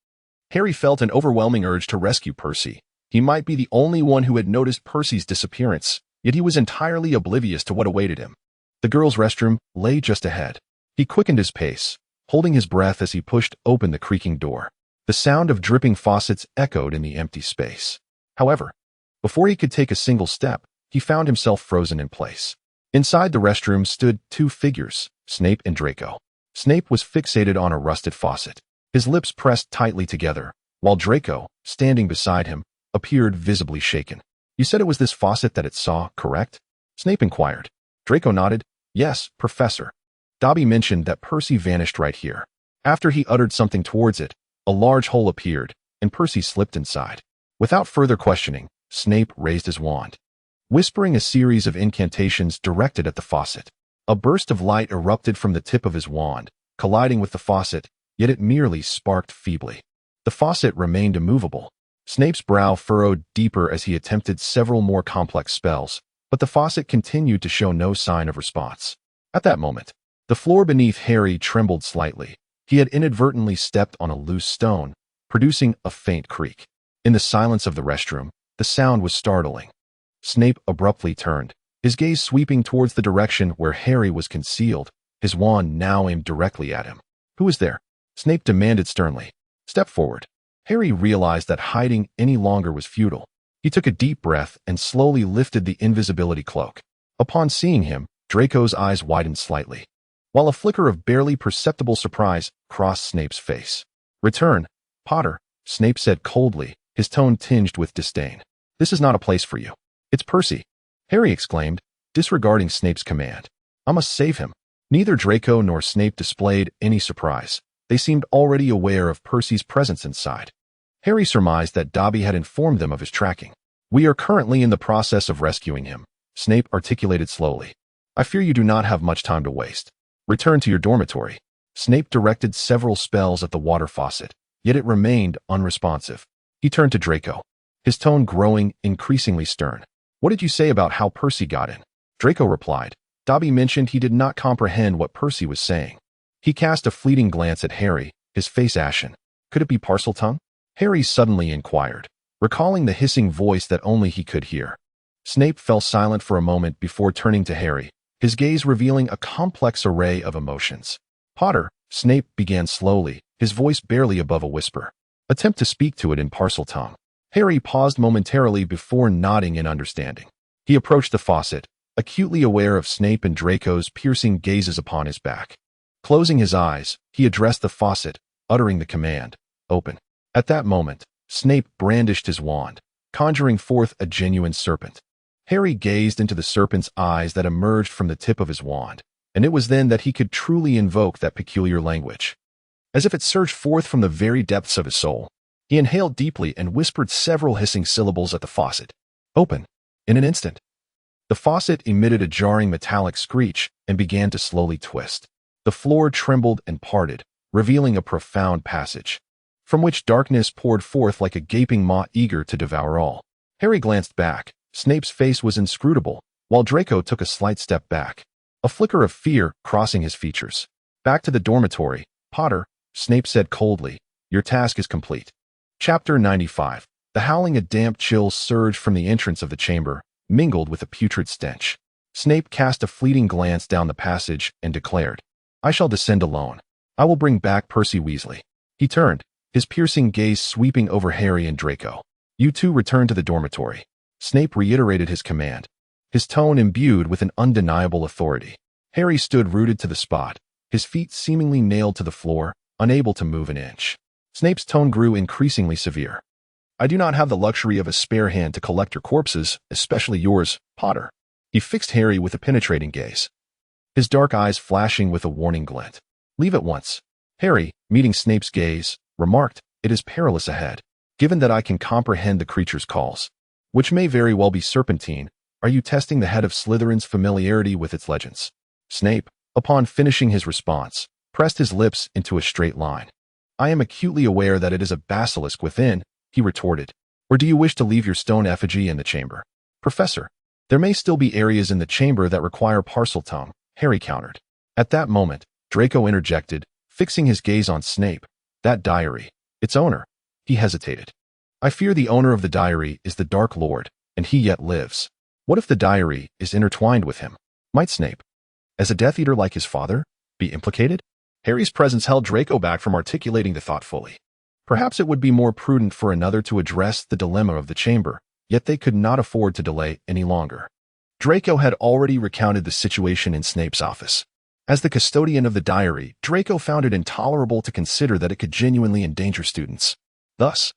Harry felt an overwhelming urge to rescue Percy. He might be the only one who had noticed Percy's disappearance, yet he was entirely oblivious to what awaited him. The girls' restroom lay just ahead. He quickened his pace, holding his breath as he pushed open the creaking door. The sound of dripping faucets echoed in the empty space. However, before he could take a single step, he found himself frozen in place. Inside the restroom stood two figures, Snape and Draco. Snape was fixated on a rusted faucet, his lips pressed tightly together, while Draco, standing beside him, appeared visibly shaken. You said it was this faucet that it saw, correct? Snape inquired. Draco nodded. Yes, Professor. Dobby mentioned that Percy vanished right here. After he uttered something towards it, a large hole appeared, and Percy slipped inside. Without further questioning, Snape raised his wand, whispering a series of incantations directed at the faucet. A burst of light erupted from the tip of his wand, colliding with the faucet, yet it merely sparked feebly. The faucet remained immovable. Snape's brow furrowed deeper as he attempted several more complex spells, but the faucet continued to show no sign of response. At that moment, the floor beneath Harry trembled slightly. He had inadvertently stepped on a loose stone, producing a faint creak. In the silence of the restroom, the sound was startling. Snape abruptly turned, his gaze sweeping towards the direction where Harry was concealed, his wand now aimed directly at him. Who is there? Snape demanded sternly. Step forward. Harry realized that hiding any longer was futile. He took a deep breath and slowly lifted the invisibility cloak. Upon seeing him, Draco's eyes widened slightly, while a flicker of barely perceptible surprise crossed Snape's face. Return, Potter, Snape said coldly, his tone tinged with disdain. This is not a place for you. It's Percy, Harry exclaimed, disregarding Snape's command. I must save him. Neither Draco nor Snape displayed any surprise. They seemed already aware of Percy's presence inside. Harry surmised that Dobby had informed them of his tracking. We are currently in the process of rescuing him, Snape articulated slowly. I fear you do not have much time to waste. Return to your dormitory. Snape directed several spells at the water faucet, yet it remained unresponsive. He turned to Draco, his tone growing increasingly stern. What did you say about how Percy got in? Draco replied. Dobby mentioned he did not comprehend what Percy was saying. He cast a fleeting glance at Harry, his face ashen. Could it be Parseltongue? Harry suddenly inquired, recalling the hissing voice that only he could hear. Snape fell silent for a moment before turning to Harry, his gaze revealing a complex array of emotions. Potter, Snape began slowly, his voice barely above a whisper. Attempt to speak to it in Parseltongue. Harry paused momentarily before nodding in understanding. He approached the faucet, acutely aware of Snape and Draco's piercing gazes upon his back. Closing his eyes, he addressed the faucet, uttering the command, "Open." At that moment, Snape brandished his wand, conjuring forth a genuine serpent. Harry gazed into the serpent's eyes that emerged from the tip of his wand, and it was then that he could truly invoke that peculiar language. As if it surged forth from the very depths of his soul, he inhaled deeply and whispered several hissing syllables at the faucet. "Open." In an instant, the faucet emitted a jarring metallic screech and began to slowly twist. The floor trembled and parted, revealing a profound passage, from which darkness poured forth like a gaping maw eager to devour all. Harry glanced back. Snape's face was inscrutable, while Draco took a slight step back, a flicker of fear crossing his features. "Back to the dormitory, Potter," Snape said coldly. "Your task is complete." Chapter 95. The howling, a damp chill surged from the entrance of the chamber, mingled with a putrid stench. Snape cast a fleeting glance down the passage and declared, "I shall descend alone. I will bring back Percy Weasley." He turned, his piercing gaze sweeping over Harry and Draco. "You two return to the dormitory." Snape reiterated his command, his tone imbued with an undeniable authority. Harry stood rooted to the spot, his feet seemingly nailed to the floor, unable to move an inch. Snape's tone grew increasingly severe. "I do not have the luxury of a spare hand to collect your corpses, especially yours, Potter." He fixed Harry with a penetrating gaze, his dark eyes flashing with a warning glint. "Leave at once." Harry, meeting Snape's gaze, remarked, "It is perilous ahead. Given that I can comprehend the creature's calls, which may very well be serpentine, are you testing the head of Slytherin's familiarity with its legends?" Snape, upon finishing his response, pressed his lips into a straight line. "I am acutely aware that it is a basilisk within," he retorted. "Or do you wish to leave your stone effigy in the chamber?" "Professor, there may still be areas in the chamber that require Parseltongue," Harry countered. At that moment, Draco interjected, fixing his gaze on Snape. "That diary, its owner." He hesitated. "I fear the owner of the diary is the Dark Lord, and he yet lives. What if the diary is intertwined with him? Might Snape, as a Death Eater like his father, be implicated?" Harry's presence held Draco back from articulating the thought fully. Perhaps it would be more prudent for another to address the dilemma of the chamber, yet they could not afford to delay any longer. Draco had already recounted the situation in Snape's office. As the custodian of the diary, Draco found it intolerable to consider that it could genuinely endanger students. Thus,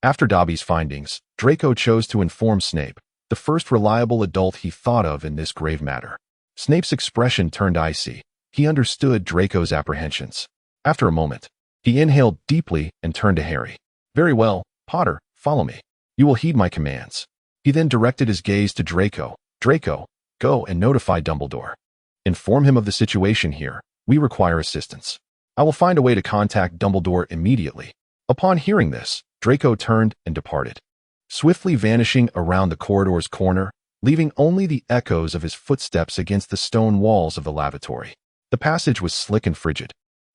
after Dobby's findings, Draco chose to inform Snape, the first reliable adult he thought of in this grave matter. Snape's expression turned icy. He understood Draco's apprehensions. After a moment, he inhaled deeply and turned to Harry. "Very well, Potter, follow me. You will heed my commands." He then directed his gaze to Draco. "Draco, go and notify Dumbledore. Inform him of the situation here. We require assistance. I will find a way to contact Dumbledore immediately." Upon hearing this, Draco turned and departed, swiftly vanishing around the corridor's corner, leaving only the echoes of his footsteps against the stone walls of the lavatory. The passage was slick and frigid,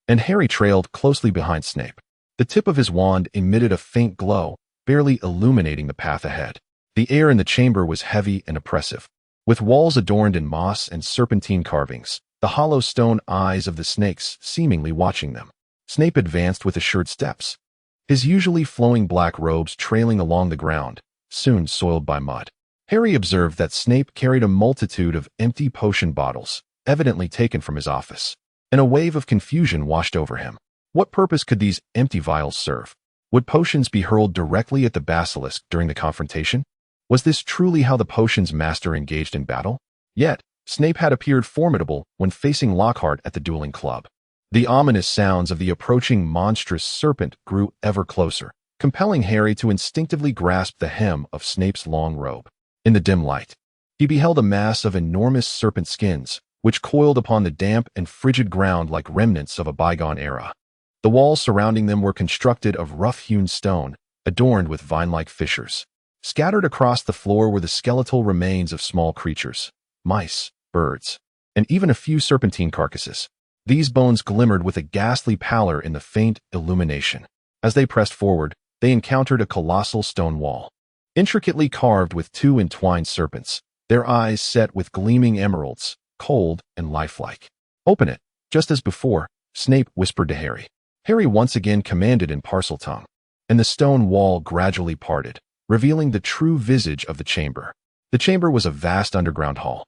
and Harry trailed closely behind Snape. The tip of his wand emitted a faint glow, barely illuminating the path ahead. The air in the chamber was heavy and oppressive, with walls adorned in moss and serpentine carvings, the hollow stone eyes of the snakes seemingly watching them. Snape advanced with assured steps, his usually flowing black robes trailing along the ground, soon soiled by mud. Harry observed that Snape carried a multitude of empty potion bottles, evidently taken from his office, and a wave of confusion washed over him. What purpose could these empty vials serve? Would potions be hurled directly at the basilisk during the confrontation? Was this truly how the potion's master engaged in battle? Yet, Snape had appeared formidable when facing Lockhart at the dueling club. The ominous sounds of the approaching monstrous serpent grew ever closer, compelling Harry to instinctively grasp the hem of Snape's long robe. In the dim light, he beheld a mass of enormous serpent skins, which coiled upon the damp and frigid ground like remnants of a bygone era. The walls surrounding them were constructed of rough-hewn stone, adorned with vine-like fissures. Scattered across the floor were the skeletal remains of small creatures, mice, birds, and even a few serpentine carcasses. These bones glimmered with a ghastly pallor in the faint illumination. As they pressed forward, they encountered a colossal stone wall. intricately carved with two entwined serpents, their eyes set with gleaming emeralds, cold and lifelike. "Open it." Just as before, Snape whispered to Harry. Harry once again commanded in Parseltongue, and the stone wall gradually parted, revealing the true visage of the chamber. The chamber was a vast underground hall,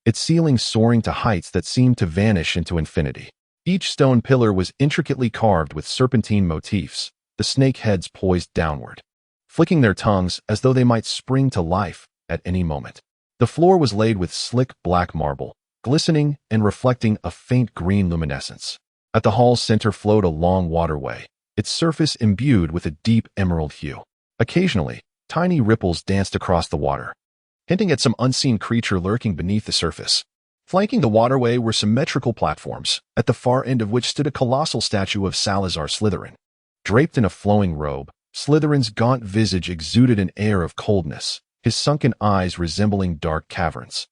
its ceiling soaring to heights that seemed to vanish into infinity. Each stone pillar was intricately carved with serpentine motifs, the snake heads poised downward, flicking their tongues as though they might spring to life at any moment. The floor was laid with slick black marble, glistening and reflecting a faint green luminescence. At the hall's center flowed a long waterway, its surface imbued with a deep emerald hue. Occasionally, tiny ripples danced across the water, hinting at some unseen creature lurking beneath the surface. Flanking the waterway were symmetrical platforms, at the far end of which stood a colossal statue of Salazar Slytherin. Draped in a flowing robe, Slytherin's gaunt visage exuded an air of coldness, his sunken eyes resembling dark caverns,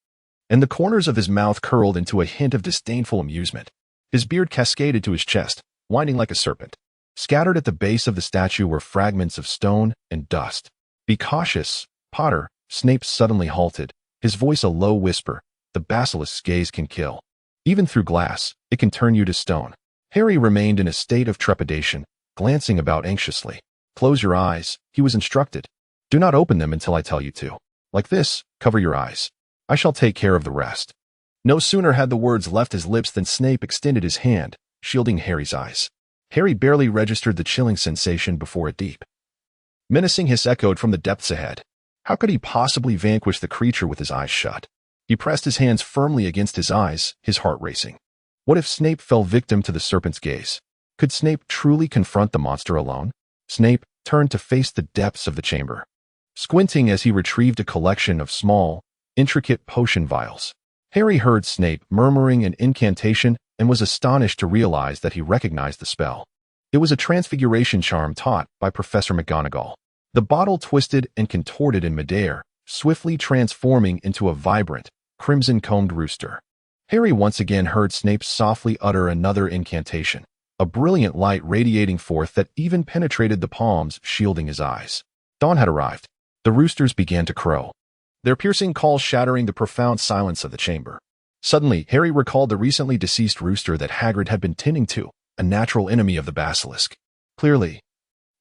and the corners of his mouth curled into a hint of disdainful amusement. His beard cascaded to his chest, winding like a serpent. Scattered at the base of the statue were fragments of stone and dust. "Be cautious, Potter," Snape suddenly halted, his voice a low whisper. "The basilisk's gaze can kill. Even through glass, it can turn you to stone." Harry remained in a state of trepidation, glancing about anxiously. "Close your eyes," he was instructed. "Do not open them until I tell you to. Like this, cover your eyes. I shall take care of the rest." No sooner had the words left his lips than Snape extended his hand, shielding Harry's eyes. Harry barely registered the chilling sensation before a deep, menacing hiss echoed from the depths ahead. How could he possibly vanquish the creature with his eyes shut? He pressed his hands firmly against his eyes, his heart racing. What if Snape fell victim to the serpent's gaze? Could Snape truly confront the monster alone? Snape turned to face the depths of the chamber, squinting as he retrieved a collection of small, intricate potion vials. Harry heard Snape murmuring an incantation and was astonished to realize that he recognized the spell. It was a transfiguration charm taught by Professor McGonagall. The bottle twisted and contorted in midair, swiftly transforming into a vibrant, crimson-combed rooster. Harry once again heard Snape softly utter another incantation, a brilliant light radiating forth that even penetrated the palms shielding his eyes. Dawn had arrived. The roosters began to crow, their piercing calls shattering the profound silence of the chamber. Suddenly, Harry recalled the recently deceased rooster that Hagrid had been tending to, a natural enemy of the basilisk. Clearly,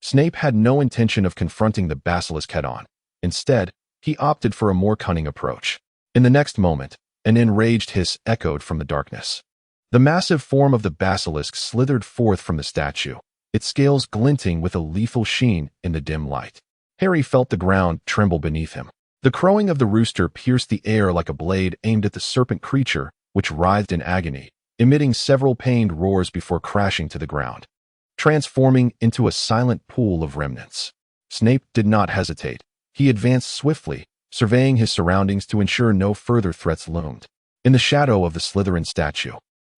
Snape had no intention of confronting the basilisk head-on. Instead, he opted for a more cunning approach. In the next moment, an enraged hiss echoed from the darkness. The massive form of the basilisk slithered forth from the statue, its scales glinting with a lethal sheen in the dim light. Harry felt the ground tremble beneath him. The crowing of the rooster pierced the air like a blade aimed at the serpent creature, which writhed in agony, emitting several pained roars before crashing to the ground, transforming into a silent pool of remnants. Snape did not hesitate. He advanced swiftly, surveying his surroundings to ensure no further threats loomed. In the shadow of the Slytherin statue,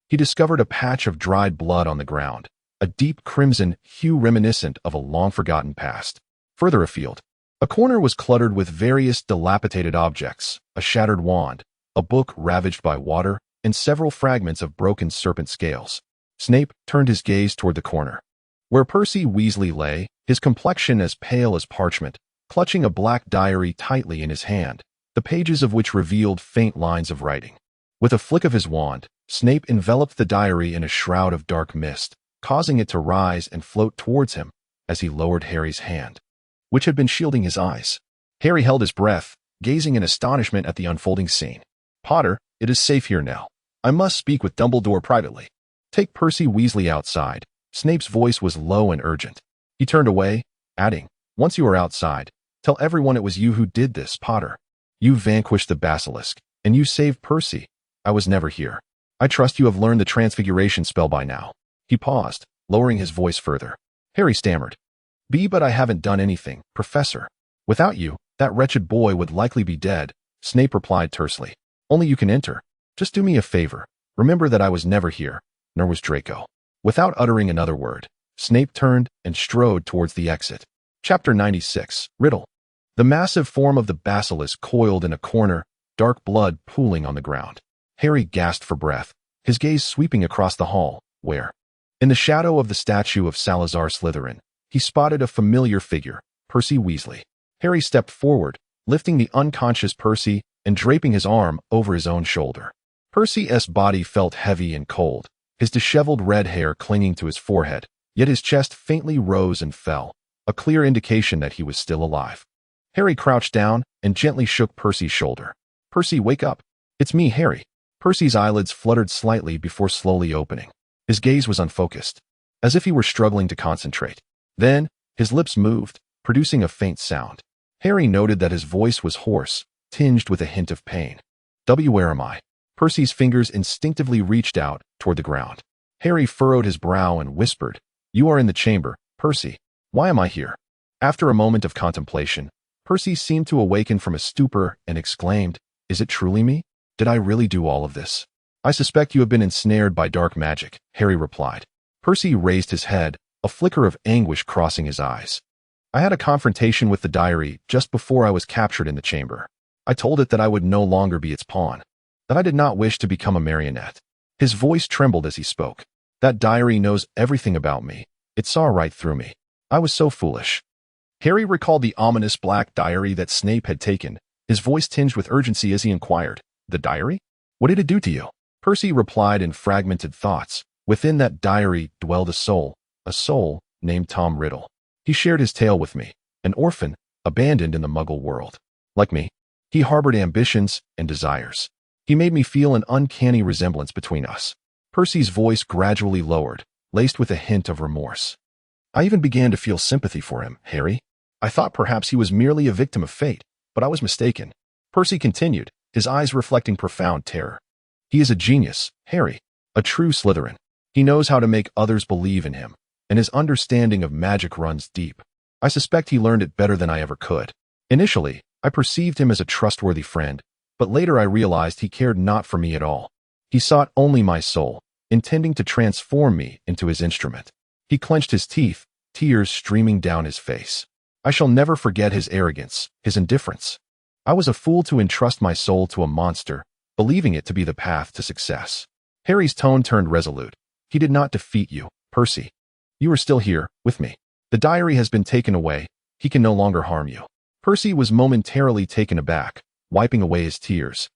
he discovered a patch of dried blood on the ground, a deep crimson hue reminiscent of a long-forgotten past. Further afield, a corner was cluttered with various dilapidated objects, a shattered wand, a book ravaged by water, and several fragments of broken serpent scales. Snape turned his gaze toward the corner, where Percy Weasley lay, his complexion as pale as parchment, clutching a black diary tightly in his hand, the pages of which revealed faint lines of writing. With a flick of his wand, Snape enveloped the diary in a shroud of dark mist, causing it to rise and float towards him as he lowered Harry's hand, which had been shielding his eyes. Harry held his breath, gazing in astonishment at the unfolding scene. "Potter, it is safe here now. I must speak with Dumbledore privately. Take Percy Weasley outside." Snape's voice was low and urgent. He turned away, adding, "Once you are outside, tell everyone it was you who did this, Potter. You vanquished the basilisk, and you saved Percy. I was never here. I trust you have learned the transfiguration spell by now." He paused, lowering his voice further. Harry stammered, But I haven't done anything, Professor. Without you, that wretched boy would likely be dead," Snape replied tersely. "Only you can enter. Just do me a favor. Remember that I was never here, nor was Draco." Without uttering another word, Snape turned and strode towards the exit. Chapter 96, Riddle. The massive form of the basilisk coiled in a corner, dark blood pooling on the ground. Harry gasped for breath, his gaze sweeping across the hall, where, in the shadow of the statue of Salazar Slytherin, he spotted a familiar figure, Percy Weasley. Harry stepped forward, lifting the unconscious Percy and draping his arm over his own shoulder. Percy's body felt heavy and cold, his disheveled red hair clinging to his forehead, yet his chest faintly rose and fell, a clear indication that he was still alive. Harry crouched down and gently shook Percy's shoulder. "Percy, wake up. It's me, Harry." Percy's eyelids fluttered slightly before slowly opening. His gaze was unfocused, as if he were struggling to concentrate. Then, his lips moved, producing a faint sound. Harry noted that his voice was hoarse, tinged with a hint of pain. Where am I?" Percy's fingers instinctively reached out toward the ground. Harry furrowed his brow and whispered, "You are in the chamber, Percy. Why am I here?" After a moment of contemplation, Percy seemed to awaken from a stupor and exclaimed, "Is it truly me? Did I really do all of this?" "I suspect you have been ensnared by dark magic," Harry replied. Percy raised his head, a flicker of anguish crossing his eyes. "I had a confrontation with the diary just before I was captured in the chamber. I told it that I would no longer be its pawn, that I did not wish to become a marionette." His voice trembled as he spoke. "That diary knows everything about me. It saw right through me. I was so foolish." Harry recalled the ominous black diary that Snape had taken, his voice tinged with urgency as he inquired, "The diary? What did it do to you?" Percy replied in fragmented thoughts. "Within that diary dwelled a soul named Tom Riddle. He shared his tale with me, an orphan, abandoned in the Muggle world. Like me, he harbored ambitions and desires. He made me feel an uncanny resemblance between us." Percy's voice gradually lowered, laced with a hint of remorse. "I even began to feel sympathy for him, Harry. I thought perhaps he was merely a victim of fate, but I was mistaken." Percy continued, his eyes reflecting profound terror. "He is a genius, Harry, a true Slytherin. He knows how to make others believe in him, and his understanding of magic runs deep. I suspect he learned it better than I ever could. Initially, I perceived him as a trustworthy friend, but later I realized he cared not for me at all. He sought only my soul, intending to transform me into his instrument." He clenched his teeth, tears streaming down his face. "I shall never forget his arrogance, his indifference. I was a fool to entrust my soul to a monster, believing it to be the path to success." Harry's tone turned resolute. "He did not defeat you, Percy. You are still here, with me. The diary has been taken away. He can no longer harm you." Percy was momentarily taken aback, wiping away his tears,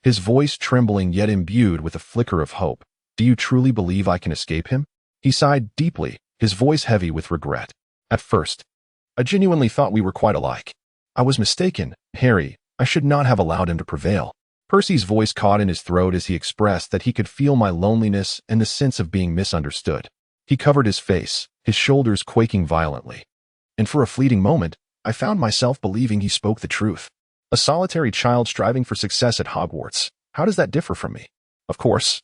his voice trembling yet imbued with a flicker of hope. "Do you truly believe I can escape him?" He sighed deeply, his voice heavy with regret. "At first, I genuinely thought we were quite alike. I was mistaken, Harry. I should not have allowed him to prevail." Percy's voice caught in his throat as he expressed that he could feel my loneliness and the sense of being misunderstood. He covered his face, his shoulders quaking violently. "And for a fleeting moment, I found myself believing he spoke the truth. A solitary child striving for success at Hogwarts. How does that differ from me?" "Of course."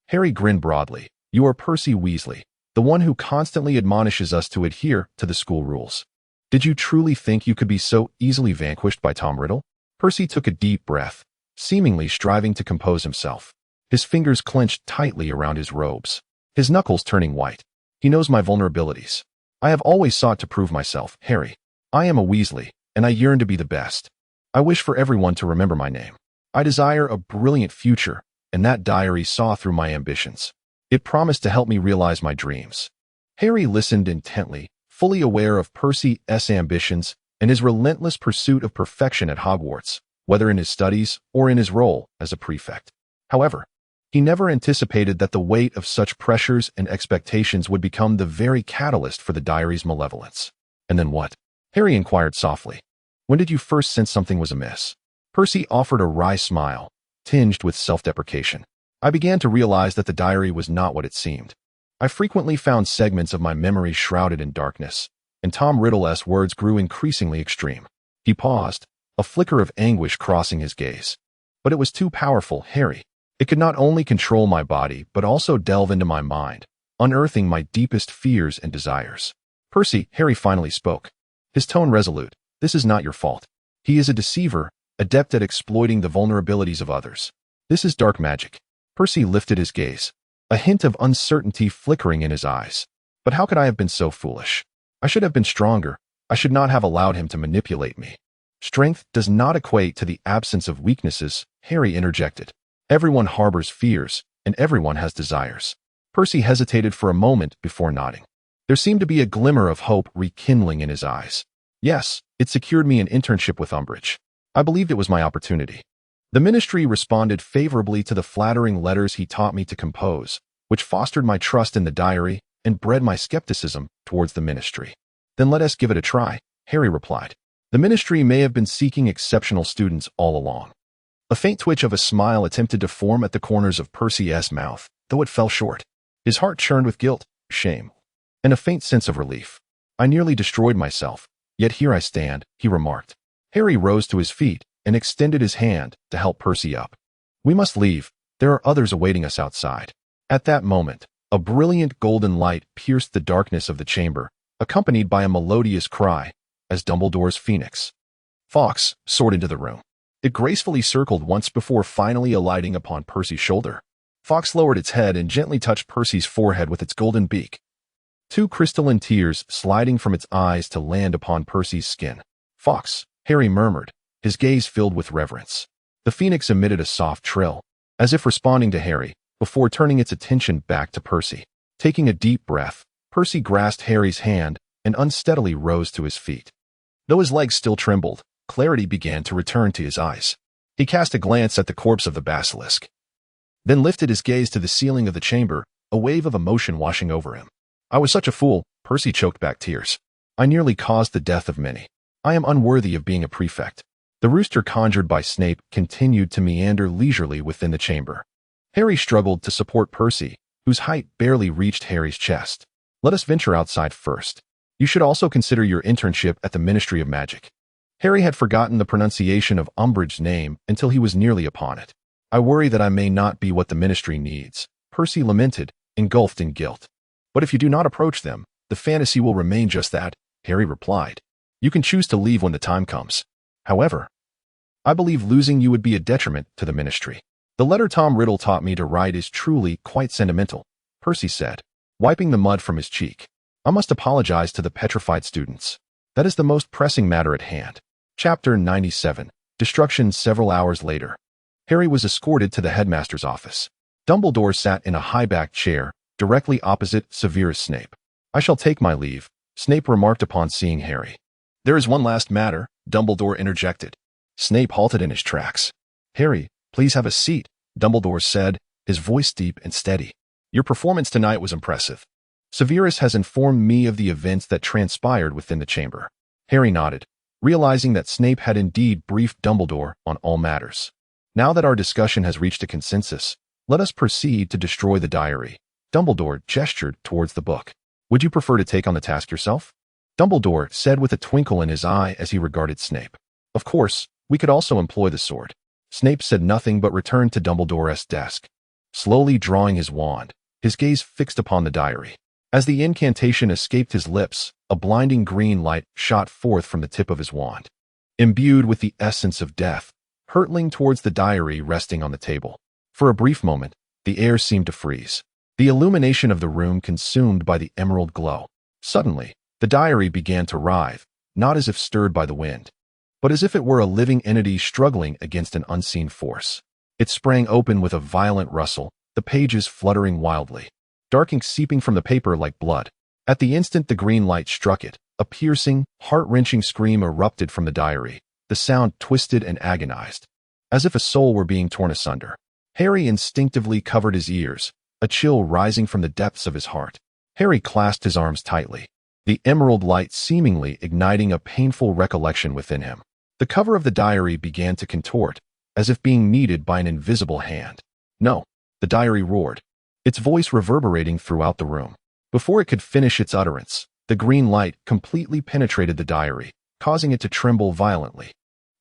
Harry grinned broadly. "You are Percy Weasley, the one who constantly admonishes us to adhere to the school rules. Did you truly think you could be so easily vanquished by Tom Riddle?" Percy took a deep breath, seemingly striving to compose himself. His fingers clenched tightly around his robes, his knuckles turning white. "He knows my vulnerabilities. I have always sought to prove myself, Harry. I am a Weasley, and I yearn to be the best. I wish for everyone to remember my name. I desire a brilliant future, and that diary saw through my ambitions. It promised to help me realize my dreams." Harry listened intently, fully aware of Percy's ambitions and his relentless pursuit of perfection at Hogwarts, whether in his studies or in his role as a prefect. However, he never anticipated that the weight of such pressures and expectations would become the very catalyst for the diary's malevolence. "And then what?" Harry inquired softly. "When did you first sense something was amiss?" Percy offered a wry smile, tinged with self-deprecation. "I began to realize that the diary was not what it seemed. I frequently found segments of my memory shrouded in darkness, and Tom Riddle's words grew increasingly extreme." He paused, a flicker of anguish crossing his gaze. "But it was too powerful, Harry. It could not only control my body, but also delve into my mind, unearthing my deepest fears and desires." "Percy," Harry finally spoke, his tone resolute, "this is not your fault. He is a deceiver, adept at exploiting the vulnerabilities of others. This is dark magic." Percy lifted his gaze, a hint of uncertainty flickering in his eyes. "But how could I have been so foolish? I should have been stronger. I should not have allowed him to manipulate me." "Strength does not equate to the absence of weaknesses," Harry interjected. "Everyone harbors fears, and everyone has desires." Percy hesitated for a moment before nodding. There seemed to be a glimmer of hope rekindling in his eyes. "Yes, It secured me an internship with Umbridge. I believed it was my opportunity. The ministry responded favorably to the flattering letters he taught me to compose, which fostered my trust in the diary and bred my skepticism towards the ministry. Then let us give it a try, Harry replied. The ministry may have been seeking exceptional students all along. A faint twitch of a smile attempted to form at the corners of Percy's mouth, though it fell short. His heart churned with guilt, shame, and a faint sense of relief. I nearly destroyed myself, yet here I stand, he remarked. Harry rose to his feet and extended his hand to help Percy up. We must leave. There are others awaiting us outside. At that moment, a brilliant golden light pierced the darkness of the chamber, accompanied by a melodious cry, as Dumbledore's phoenix, Fawkes, soared into the room. It gracefully circled once before finally alighting upon Percy's shoulder. Fawkes lowered its head and gently touched Percy's forehead with its golden beak, two crystalline tears sliding from its eyes to land upon Percy's skin. Fawkes, Harry murmured, his gaze filled with reverence. The phoenix emitted a soft trill, as if responding to Harry, before turning its attention back to Percy. Taking a deep breath, Percy grasped Harry's hand and unsteadily rose to his feet. Though his legs still trembled, clarity began to return to his eyes. He cast a glance at the corpse of the basilisk, then lifted his gaze to the ceiling of the chamber, a wave of emotion washing over him. I was such a fool, Percy choked back tears. I nearly caused the death of many. I am unworthy of being a prefect. The rooster conjured by Snape continued to meander leisurely within the chamber. Harry struggled to support Percy, whose height barely reached Harry's chest. Let us venture outside first. You should also consider your internship at the Ministry of Magic. Harry had forgotten the pronunciation of Umbridge's name until he was nearly upon it. I worry that I may not be what the ministry needs, Percy lamented, engulfed in guilt. But if you do not approach them, the fantasy will remain just that, Harry replied. You can choose to leave when the time comes. However, I believe losing you would be a detriment to the ministry. The letter Tom Riddle taught me to write is truly quite sentimental, Percy said, wiping the mud from his cheek. I must apologize to the petrified students. That is the most pressing matter at hand. Chapter 97. Destruction. Several hours later, Harry was escorted to the headmaster's office. Dumbledore sat in a high-backed chair, directly opposite Severus Snape. I shall take my leave, Snape remarked upon seeing Harry. There is one last matter, Dumbledore interjected. Snape halted in his tracks. Harry, please have a seat, Dumbledore said, his voice deep and steady. Your performance tonight was impressive. Severus has informed me of the events that transpired within the chamber. Harry nodded, realizing that Snape had indeed briefed Dumbledore on all matters. Now that our discussion has reached a consensus, let us proceed to destroy the diary. Dumbledore gestured towards the book. Would you prefer to take on the task yourself? Dumbledore said with a twinkle in his eye as he regarded Snape. Of course, we could also employ the sword. Snape said nothing but returned to Dumbledore's desk, slowly drawing his wand, his gaze fixed upon the diary. As the incantation escaped his lips, a blinding green light shot forth from the tip of his wand, imbued with the essence of death, hurtling towards the diary resting on the table. For a brief moment, the air seemed to freeze, the illumination of the room consumed by the emerald glow. Suddenly, the diary began to writhe, not as if stirred by the wind, but as if it were a living entity struggling against an unseen force. It sprang open with a violent rustle, the pages fluttering wildly, dark ink seeping from the paper like blood. At the instant the green light struck it, a piercing, heart-wrenching scream erupted from the diary, the sound twisted and agonized, as if a soul were being torn asunder. Harry instinctively covered his ears, a chill rising from the depths of his heart. Harry clasped his arms tightly, the emerald light seemingly igniting a painful recollection within him. The cover of the diary began to contort, as if being kneaded by an invisible hand. No, the diary roared, its voice reverberating throughout the room. Before it could finish its utterance, the green light completely penetrated the diary, causing it to tremble violently,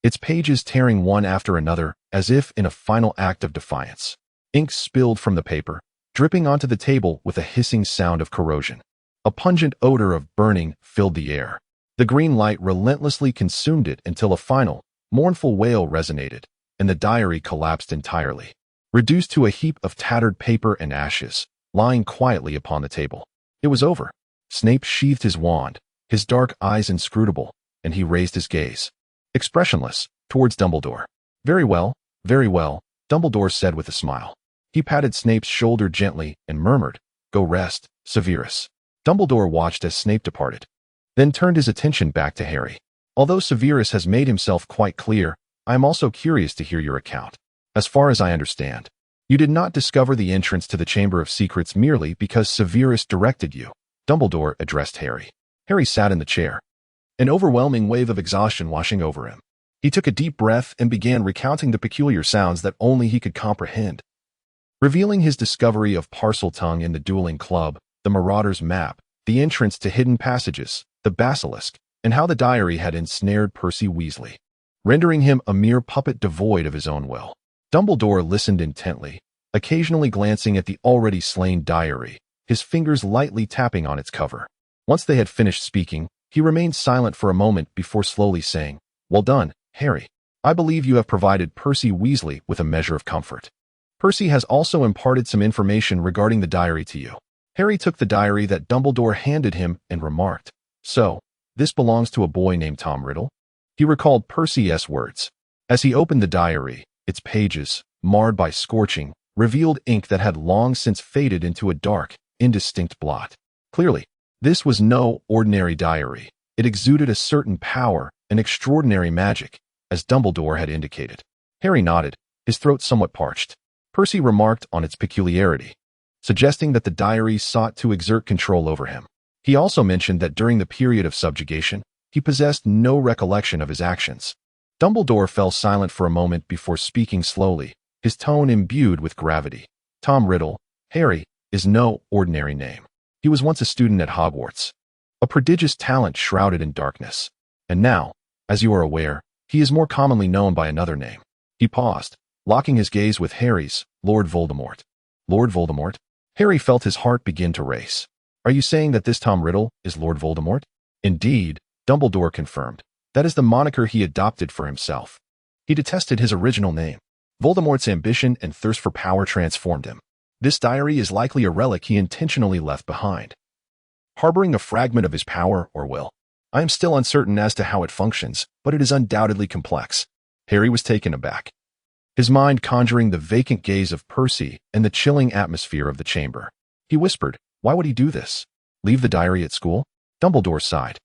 its pages tearing one after another as if in a final act of defiance. Ink spilled from the paper, dripping onto the table with a hissing sound of corrosion. A pungent odor of burning filled the air. The green light relentlessly consumed it until a final, mournful wail resonated, and the diary collapsed entirely, reduced to a heap of tattered paper and ashes, lying quietly upon the table. It was over. Snape sheathed his wand, his dark eyes inscrutable, and he raised his gaze, expressionless, towards Dumbledore. Very well, Dumbledore said with a smile. He patted Snape's shoulder gently and murmured, "Go rest, Severus." Dumbledore watched as Snape departed, then turned his attention back to Harry. Although Severus has made himself quite clear, I am also curious to hear your account. As far as I understand, you did not discover the entrance to the Chamber of Secrets merely because Severus directed you. Dumbledore addressed Harry. Harry sat in the chair, an overwhelming wave of exhaustion washing over him. He took a deep breath and began recounting the peculiar sounds that only he could comprehend, revealing his discovery of Parseltongue in the dueling club, the Marauder's map, the entrance to hidden passages, the basilisk, and how the diary had ensnared Percy Weasley, rendering him a mere puppet devoid of his own will. Dumbledore listened intently, occasionally glancing at the already slain diary, his fingers lightly tapping on its cover. Once they had finished speaking, he remained silent for a moment before slowly saying, "Well done, Harry. I believe you have provided Percy Weasley with a measure of comfort. Percy has also imparted some information regarding the diary to you." Harry took the diary that Dumbledore handed him and remarked, "So, this belongs to a boy named Tom Riddle?" He recalled Percy's words. As he opened the diary, its pages, marred by scorching, revealed ink that had long since faded into a dark, indistinct blot. Clearly, this was no ordinary diary. It exuded a certain power, an extraordinary magic, as Dumbledore had indicated. Harry nodded, his throat somewhat parched. Percy remarked on its peculiarity, suggesting that the diary sought to exert control over him. He also mentioned that during the period of subjugation, he possessed no recollection of his actions. Dumbledore fell silent for a moment before speaking slowly, his tone imbued with gravity. Tom Riddle, Harry, is no ordinary name. He was once a student at Hogwarts, a prodigious talent shrouded in darkness. And now, as you are aware, he is more commonly known by another name. He paused, locking his gaze with Harry's, Lord Voldemort. Lord Voldemort? Harry felt his heart begin to race. Are you saying that this Tom Riddle is Lord Voldemort? Indeed, Dumbledore confirmed. That is the moniker he adopted for himself. He detested his original name. Voldemort's ambition and thirst for power transformed him. This diary is likely a relic he intentionally left behind, harboring a fragment of his power or will. I am still uncertain as to how it functions, but it is undoubtedly complex. Harry was taken aback, his mind conjuring the vacant gaze of Percy and the chilling atmosphere of the chamber. He whispered, "Why would he do this? Leave the diary at school?" Dumbledore sighed,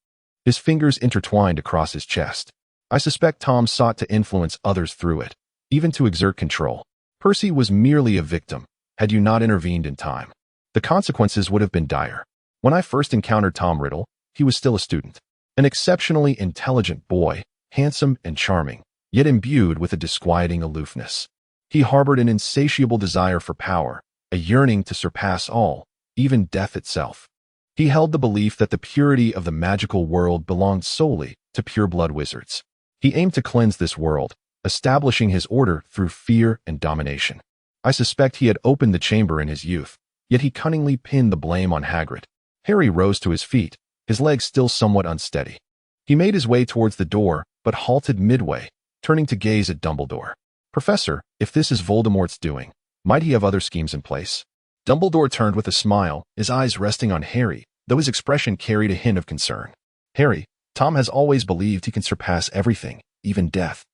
his fingers intertwined across his chest. "I suspect Tom sought to influence others through it, even to exert control. Percy was merely a victim. Had you not intervened in time, the consequences would have been dire. When I first encountered Tom Riddle, he was still a student, an exceptionally intelligent boy, handsome and charming, yet imbued with a disquieting aloofness. He harbored an insatiable desire for power, a yearning to surpass all, even death itself. He held the belief that the purity of the magical world belonged solely to pure-blood wizards. He aimed to cleanse this world, establishing his order through fear and domination. I suspect he had opened the chamber in his youth, yet he cunningly pinned the blame on Hagrid." Harry rose to his feet, his legs still somewhat unsteady. He made his way towards the door, but halted midway, turning to gaze at Dumbledore. "Professor, if this is Voldemort's doing, might he have other schemes in place?" Dumbledore turned with a smile, his eyes resting on Harry, though his expression carried a hint of concern. "Harry, Tom has always believed he can surpass everything, even death.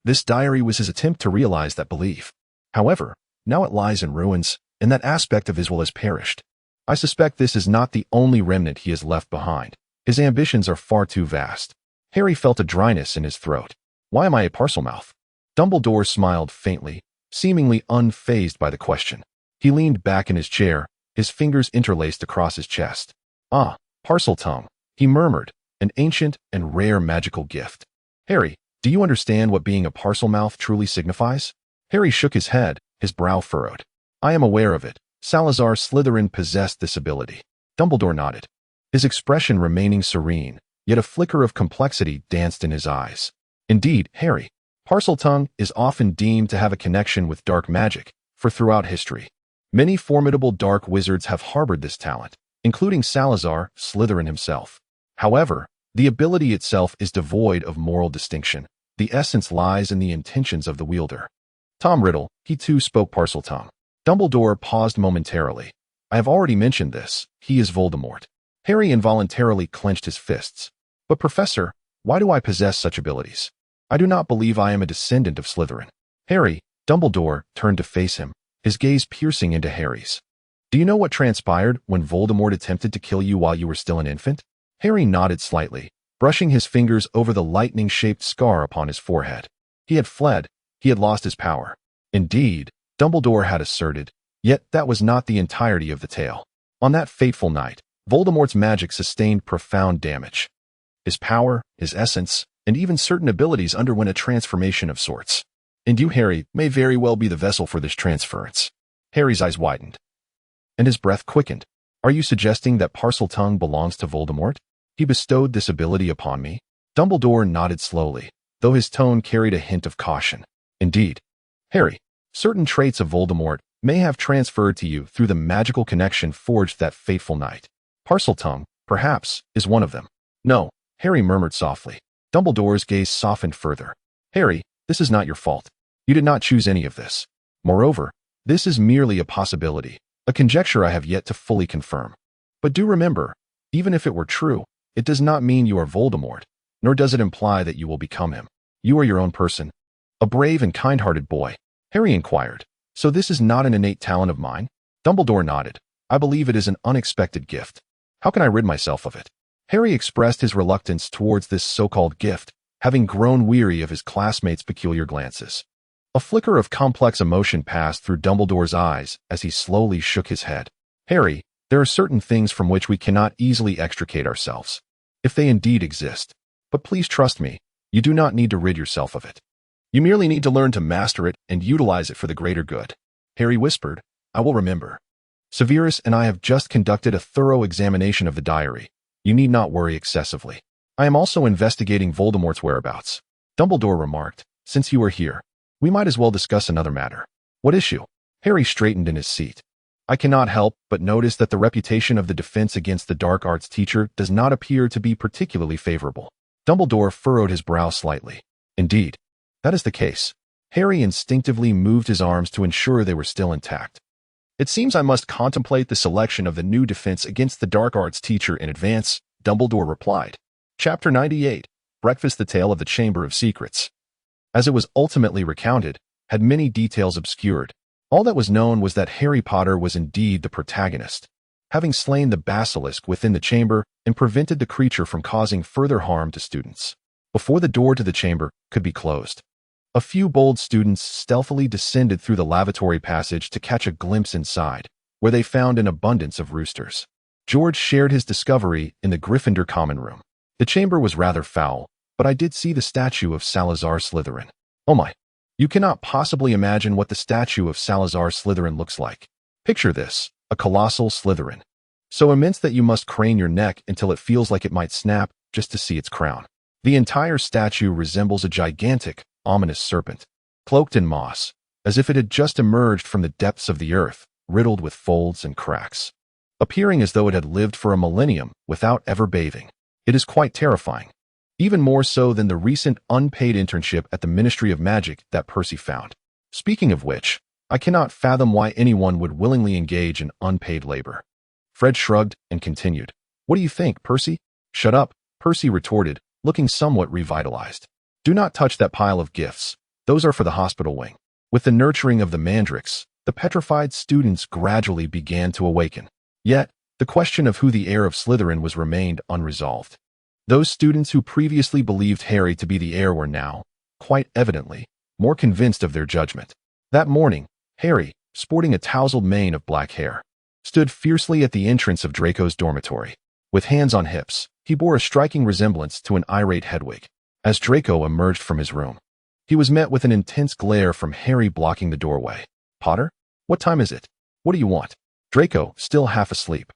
This diary was his attempt to realize that belief. However, now it lies in ruins, and that aspect of his will has perished. I suspect this is not the only remnant he has left behind. His ambitions are far too vast." Harry felt a dryness in his throat. "Why am I a Parselmouth?" Dumbledore smiled faintly, seemingly unfazed by the question. He leaned back in his chair, his fingers interlaced across his chest. "Ah, Parseltongue," he murmured, "an ancient and rare magical gift. Harry, do you understand what being a Parselmouth truly signifies?" Harry shook his head, his brow furrowed. "I am aware of it. Salazar Slytherin possessed this ability." Dumbledore nodded, his expression remaining serene, yet a flicker of complexity danced in his eyes. "Indeed, Harry, Parseltongue is often deemed to have a connection with dark magic, for throughout history, many formidable dark wizards have harbored this talent, including Salazar Slytherin himself. However, the ability itself is devoid of moral distinction. The essence lies in the intentions of the wielder. Tom Riddle, he too spoke Parseltongue." Dumbledore paused momentarily. "I have already mentioned this. He is Voldemort." Harry involuntarily clenched his fists. "But Professor, why do I possess such abilities? I do not believe I am a descendant of Slytherin." "Harry," Dumbledore turned to face him, his gaze piercing into Harry's. "Do you know what transpired when Voldemort attempted to kill you while you were still an infant?" Harry nodded slightly, brushing his fingers over the lightning-shaped scar upon his forehead. He had fled. He had lost his power. Indeed, Dumbledore had asserted, yet that was not the entirety of the tale. On that fateful night, Voldemort's magic sustained profound damage. His power, his essence, and even certain abilities underwent a transformation of sorts. And you, Harry, may very well be the vessel for this transference. Harry's eyes widened, and his breath quickened. Are you suggesting that Parseltongue belongs to Voldemort? He bestowed this ability upon me? Dumbledore nodded slowly, though his tone carried a hint of caution. Indeed, Harry, certain traits of Voldemort may have transferred to you through the magical connection forged that fateful night. Parseltongue, perhaps, is one of them. No, Harry murmured softly. Dumbledore's gaze softened further. Harry, this is not your fault. You did not choose any of this. Moreover, this is merely a possibility, a conjecture I have yet to fully confirm. But do remember, even if it were true, it does not mean you are Voldemort, nor does it imply that you will become him. You are your own person. A brave and kind-hearted boy. Harry inquired. So this is not an innate talent of mine? Dumbledore nodded. I believe it is an unexpected gift. How can I rid myself of it? Harry expressed his reluctance towards this so-called gift, having grown weary of his classmates' peculiar glances. A flicker of complex emotion passed through Dumbledore's eyes as he slowly shook his head. Harry, there are certain things from which we cannot easily extricate ourselves, if they indeed exist. But please trust me, you do not need to rid yourself of it. You merely need to learn to master it and utilize it for the greater good. Harry whispered, I will remember. Severus and I have just conducted a thorough examination of the diary. You need not worry excessively. I am also investigating Voldemort's whereabouts. Dumbledore remarked, since you are here, we might as well discuss another matter. What issue? Harry straightened in his seat. I cannot help but notice that the reputation of the defense against the dark arts teacher does not appear to be particularly favorable. Dumbledore furrowed his brow slightly. Indeed, that is the case. Harry instinctively moved his arms to ensure they were still intact. It seems I must contemplate the selection of the new defense against the dark arts teacher in advance, Dumbledore replied. Chapter 98, Breakfast, the Tale of the Chamber of Secrets. As it was ultimately recounted, had many details obscured. All that was known was that Harry Potter was indeed the protagonist, having slain the basilisk within the chamber and prevented the creature from causing further harm to students. Before the door to the chamber could be closed, a few bold students stealthily descended through the lavatory passage to catch a glimpse inside, where they found an abundance of roosters. George shared his discovery in the Gryffindor common room. The chamber was rather foul, but I did see the statue of Salazar Slytherin. Oh my. You cannot possibly imagine what the statue of Salazar Slytherin looks like. Picture this, a colossal Slytherin, so immense that you must crane your neck until it feels like it might snap just to see its crown. The entire statue resembles a gigantic, ominous serpent, cloaked in moss, as if it had just emerged from the depths of the earth, riddled with folds and cracks, appearing as though it had lived for a millennium without ever bathing. It is quite terrifying. Even more so than the recent unpaid internship at the Ministry of Magic that Percy found. Speaking of which, I cannot fathom why anyone would willingly engage in unpaid labor. Fred shrugged and continued. What do you think, Percy? Shut up, Percy retorted, looking somewhat revitalized. Do not touch that pile of gifts. Those are for the hospital wing. With the nurturing of the mandrakes, the petrified students gradually began to awaken. Yet, the question of who the heir of Slytherin was remained unresolved. Those students who previously believed Harry to be the heir were now, quite evidently, more convinced of their judgment. That morning, Harry, sporting a tousled mane of black hair, stood fiercely at the entrance of Draco's dormitory. With hands on hips, he bore a striking resemblance to an irate Hedwig. As Draco emerged from his room, he was met with an intense glare from Harry blocking the doorway. Potter? What time is it? What do you want? Draco, still half asleep,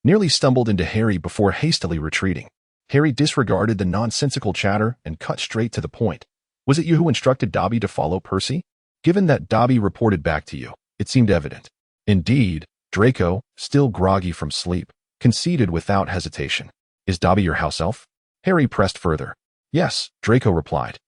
nearly stumbled into Harry before hastily retreating. Harry disregarded the nonsensical chatter and cut straight to the point. Was it you who instructed Dobby to follow Percy? Given that Dobby reported back to you, it seemed evident. Indeed, Draco, still groggy from sleep, conceded without hesitation. Is Dobby your house elf? Harry pressed further. Yes, Draco replied,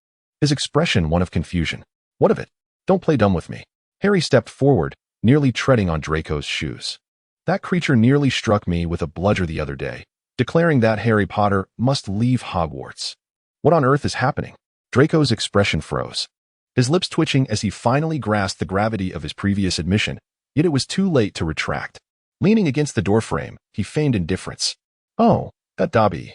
his expression one of confusion. What of it? Don't play dumb with me. Harry stepped forward, nearly treading on Draco's shoes. That creature nearly struck me with a bludger the other day, declaring that Harry Potter must leave Hogwarts. What on earth is happening? Draco's expression froze, his lips twitching as he finally grasped the gravity of his previous admission, yet it was too late to retract. Leaning against the doorframe, he feigned indifference. Oh, that Dobby.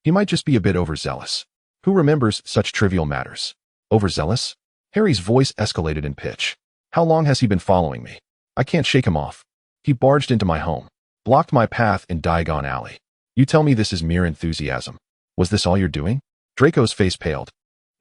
He might just be a bit overzealous. Who remembers such trivial matters? Overzealous? Harry's voice escalated in pitch. How long has he been following me? I can't shake him off. He barged into my home, blocked my path in Diagon Alley. You tell me this is mere enthusiasm. Was this all you're doing? Draco's face paled.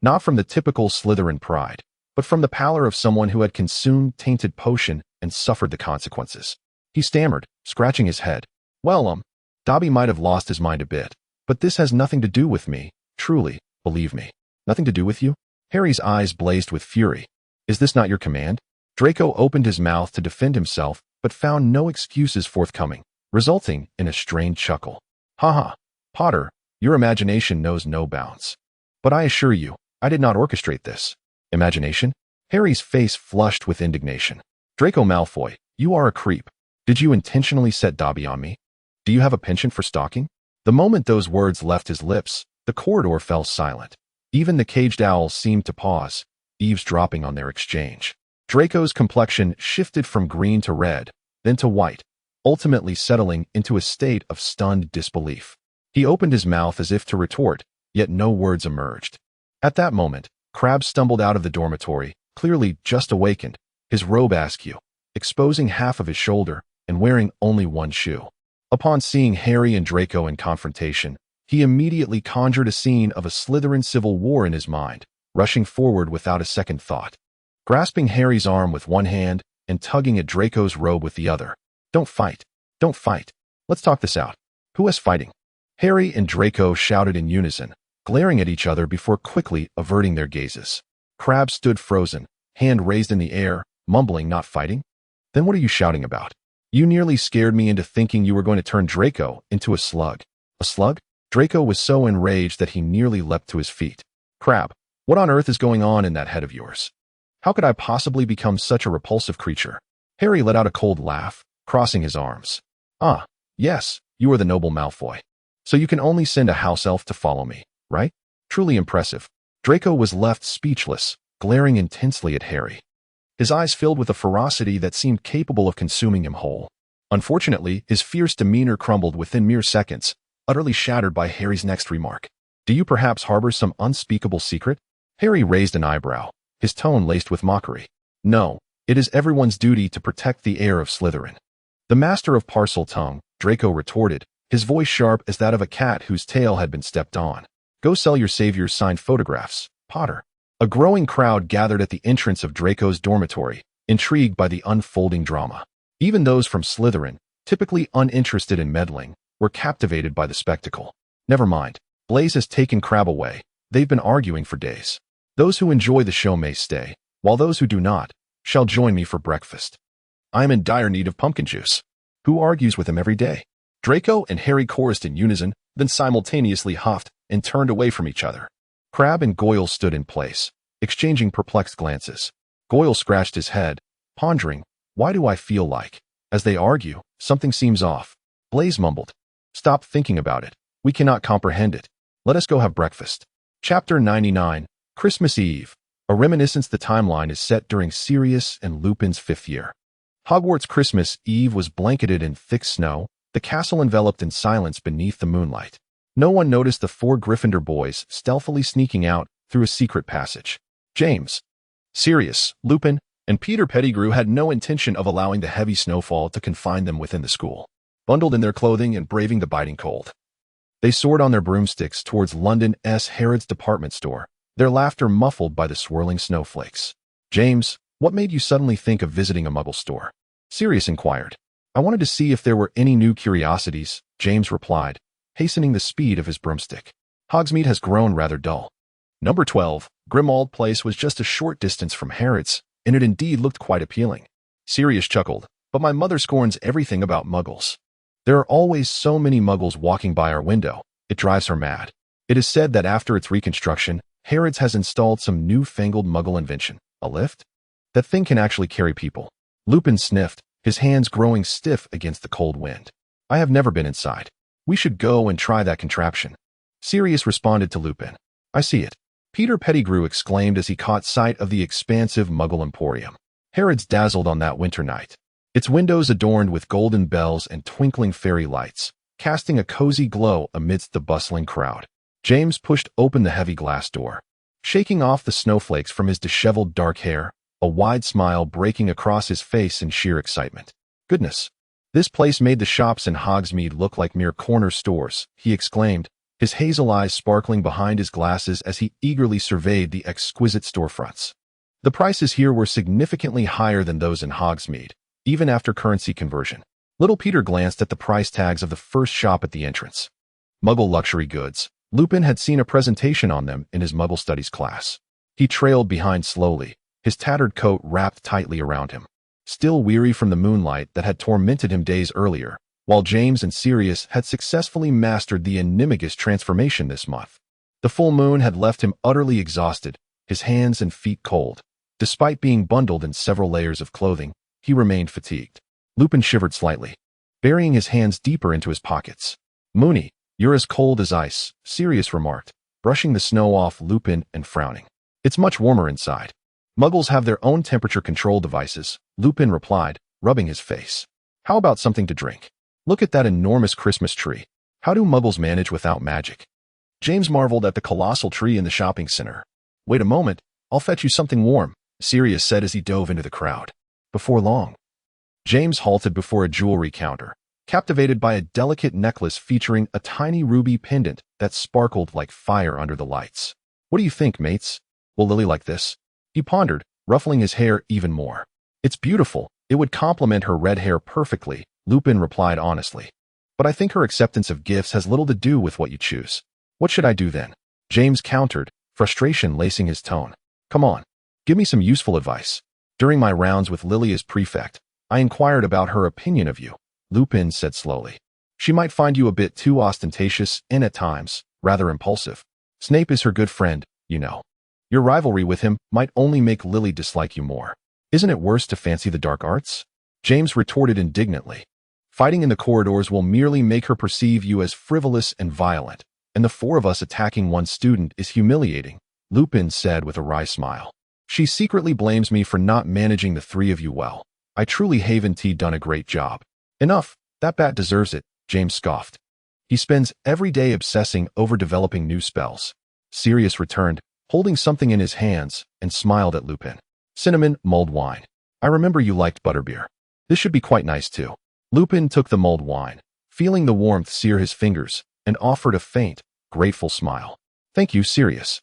Not from the typical Slytherin pride, but from the pallor of someone who had consumed tainted potion and suffered the consequences. He stammered, scratching his head. Well, Dobby might have lost his mind a bit, but this has nothing to do with me, truly, believe me. Nothing to do with you? Harry's eyes blazed with fury. Is this not your command? Draco opened his mouth to defend himself, but found no excuses forthcoming, resulting in a strained chuckle. Ha, Potter, your imagination knows no bounds. But I assure you, I did not orchestrate this. Imagination? Harry's face flushed with indignation. Draco Malfoy, you are a creep. Did you intentionally set Dobby on me? Do you have a penchant for stalking? The moment those words left his lips, the corridor fell silent. Even the caged owls seemed to pause, eavesdropping on their exchange. Draco's complexion shifted from green to red, then to white, ultimately settling into a state of stunned disbelief. He opened his mouth as if to retort, yet no words emerged. At that moment, Crabbe stumbled out of the dormitory, clearly just awakened, his robe askew, exposing half of his shoulder and wearing only one shoe. Upon seeing Harry and Draco in confrontation, he immediately conjured a scene of a Slytherin civil war in his mind, rushing forward without a second thought. Grasping Harry's arm with one hand and tugging at Draco's robe with the other. Don't fight. Don't fight. Let's talk this out. Who is fighting? Harry and Draco shouted in unison, glaring at each other before quickly averting their gazes. Crabbe stood frozen, hand raised in the air, mumbling not fighting. Then what are you shouting about? You nearly scared me into thinking you were going to turn Draco into a slug. A slug? Draco was so enraged that he nearly leapt to his feet. Crabbe, what on earth is going on in that head of yours? How could I possibly become such a repulsive creature? Harry let out a cold laugh, crossing his arms. Ah, yes, you are the noble Malfoy. So you can only send a house elf to follow me, right? Truly impressive. Draco was left speechless, glaring intensely at Harry. His eyes filled with a ferocity that seemed capable of consuming him whole. Unfortunately, his fierce demeanor crumbled within mere seconds, utterly shattered by Harry's next remark. Do you perhaps harbor some unspeakable secret? Harry raised an eyebrow, his tone laced with mockery. No, it is everyone's duty to protect the heir of Slytherin. The master of Parseltongue, Draco retorted, his voice sharp as that of a cat whose tail had been stepped on. Go sell your savior's signed photographs, Potter. A growing crowd gathered at the entrance of Draco's dormitory, intrigued by the unfolding drama. Even those from Slytherin, typically uninterested in meddling, were captivated by the spectacle. Never mind, Blaise has taken Crabbe away. They've been arguing for days. Those who enjoy the show may stay, while those who do not, shall join me for breakfast. I am in dire need of pumpkin juice. Who argues with him every day? Draco and Harry chorused in unison, then simultaneously huffed and turned away from each other. Crabbe and Goyle stood in place, exchanging perplexed glances. Goyle scratched his head, pondering, why do I feel like, as they argue, something seems off? Blaise mumbled, stop thinking about it. We cannot comprehend it. Let us go have breakfast. Chapter 99, Christmas Eve. A reminiscence. The timeline is set during Sirius and Lupin's 5th year. Hogwarts Christmas Eve was blanketed in thick snow, the castle enveloped in silence beneath the moonlight. No one noticed the 4 Gryffindor boys stealthily sneaking out through a secret passage. James, Sirius, Lupin, and Peter Pettigrew had no intention of allowing the heavy snowfall to confine them within the school. Bundled in their clothing and braving the biting cold, they soared on their broomsticks towards London's Harrods department store, their laughter muffled by the swirling snowflakes. James, what made you suddenly think of visiting a Muggle store? Sirius inquired. I wanted to see if there were any new curiosities, James replied, hastening the speed of his broomstick. Hogsmeade has grown rather dull. Number 12, Grimmauld Place was just a short distance from Harrods, and it indeed looked quite appealing. Sirius chuckled, but my mother scorns everything about Muggles. There are always so many Muggles walking by our window, it drives her mad. It is said that after its reconstruction, Harrods has installed some newfangled Muggle invention, a lift? That thing can actually carry people. Lupin sniffed, his hands growing stiff against the cold wind. I have never been inside. We should go and try that contraption. Sirius responded to Lupin. I see it. Peter Pettigrew exclaimed as he caught sight of the expansive Muggle emporium. Harrods dazzled on that winter night. Its windows adorned with golden bells and twinkling fairy lights, casting a cozy glow amidst the bustling crowd. James pushed open the heavy glass door. Shaking off the snowflakes from his disheveled dark hair, a wide smile breaking across his face in sheer excitement. "Goodness! This place made the shops in Hogsmeade look like mere corner stores," he exclaimed, his hazel eyes sparkling behind his glasses as he eagerly surveyed the exquisite storefronts. The prices here were significantly higher than those in Hogsmeade, even after currency conversion. Little Peter glanced at the price tags of the first shop at the entrance. Muggle luxury goods. Lupin had seen a presentation on them in his Muggle studies class. He trailed behind slowly, his tattered coat wrapped tightly around him, still weary from the moonlight that had tormented him days earlier, while James and Sirius had successfully mastered the Animagus transformation this month. The full moon had left him utterly exhausted, his hands and feet cold. Despite being bundled in several layers of clothing, he remained fatigued. Lupin shivered slightly, burying his hands deeper into his pockets. "Moony, you're as cold as ice," Sirius remarked, brushing the snow off Lupin and frowning. "It's much warmer inside." "Muggles have their own temperature control devices," Lupin replied, rubbing his face. "How about something to drink? Look at that enormous Christmas tree. How do Muggles manage without magic?" James marveled at the colossal tree in the shopping center. "Wait a moment, I'll fetch you something warm," Sirius said as he dove into the crowd. Before long, James halted before a jewelry counter, captivated by a delicate necklace featuring a tiny ruby pendant that sparkled like fire under the lights. "What do you think, mates? Will Lily like this?" He pondered, ruffling his hair even more. "It's beautiful. It would complement her red hair perfectly," Lupin replied honestly. "But I think her acceptance of gifts has little to do with what you choose." "What should I do then?" James countered, frustration lacing his tone. "Come on, give me some useful advice." "During my rounds with Lily as prefect, I inquired about her opinion of you," Lupin said slowly. "She might find you a bit too ostentatious and at times, rather impulsive. Snape is her good friend, you know. Your rivalry with him might only make Lily dislike you more. Isn't it worse to fancy the dark arts?" James retorted indignantly. "Fighting in the corridors will merely make her perceive you as frivolous and violent, and the four of us attacking one student is humiliating," Lupin said with a wry smile. "She secretly blames me for not managing the three of you well. I truly haven't done a great job." "Enough, that bat deserves it," James scoffed. "He spends every day obsessing over developing new spells." Sirius returned, holding something in his hands, and smiled at Lupin. "Cinnamon mulled wine. I remember you liked butterbeer. This should be quite nice too." Lupin took the mulled wine, feeling the warmth sear his fingers, and offered a faint, grateful smile. "Thank you, Sirius.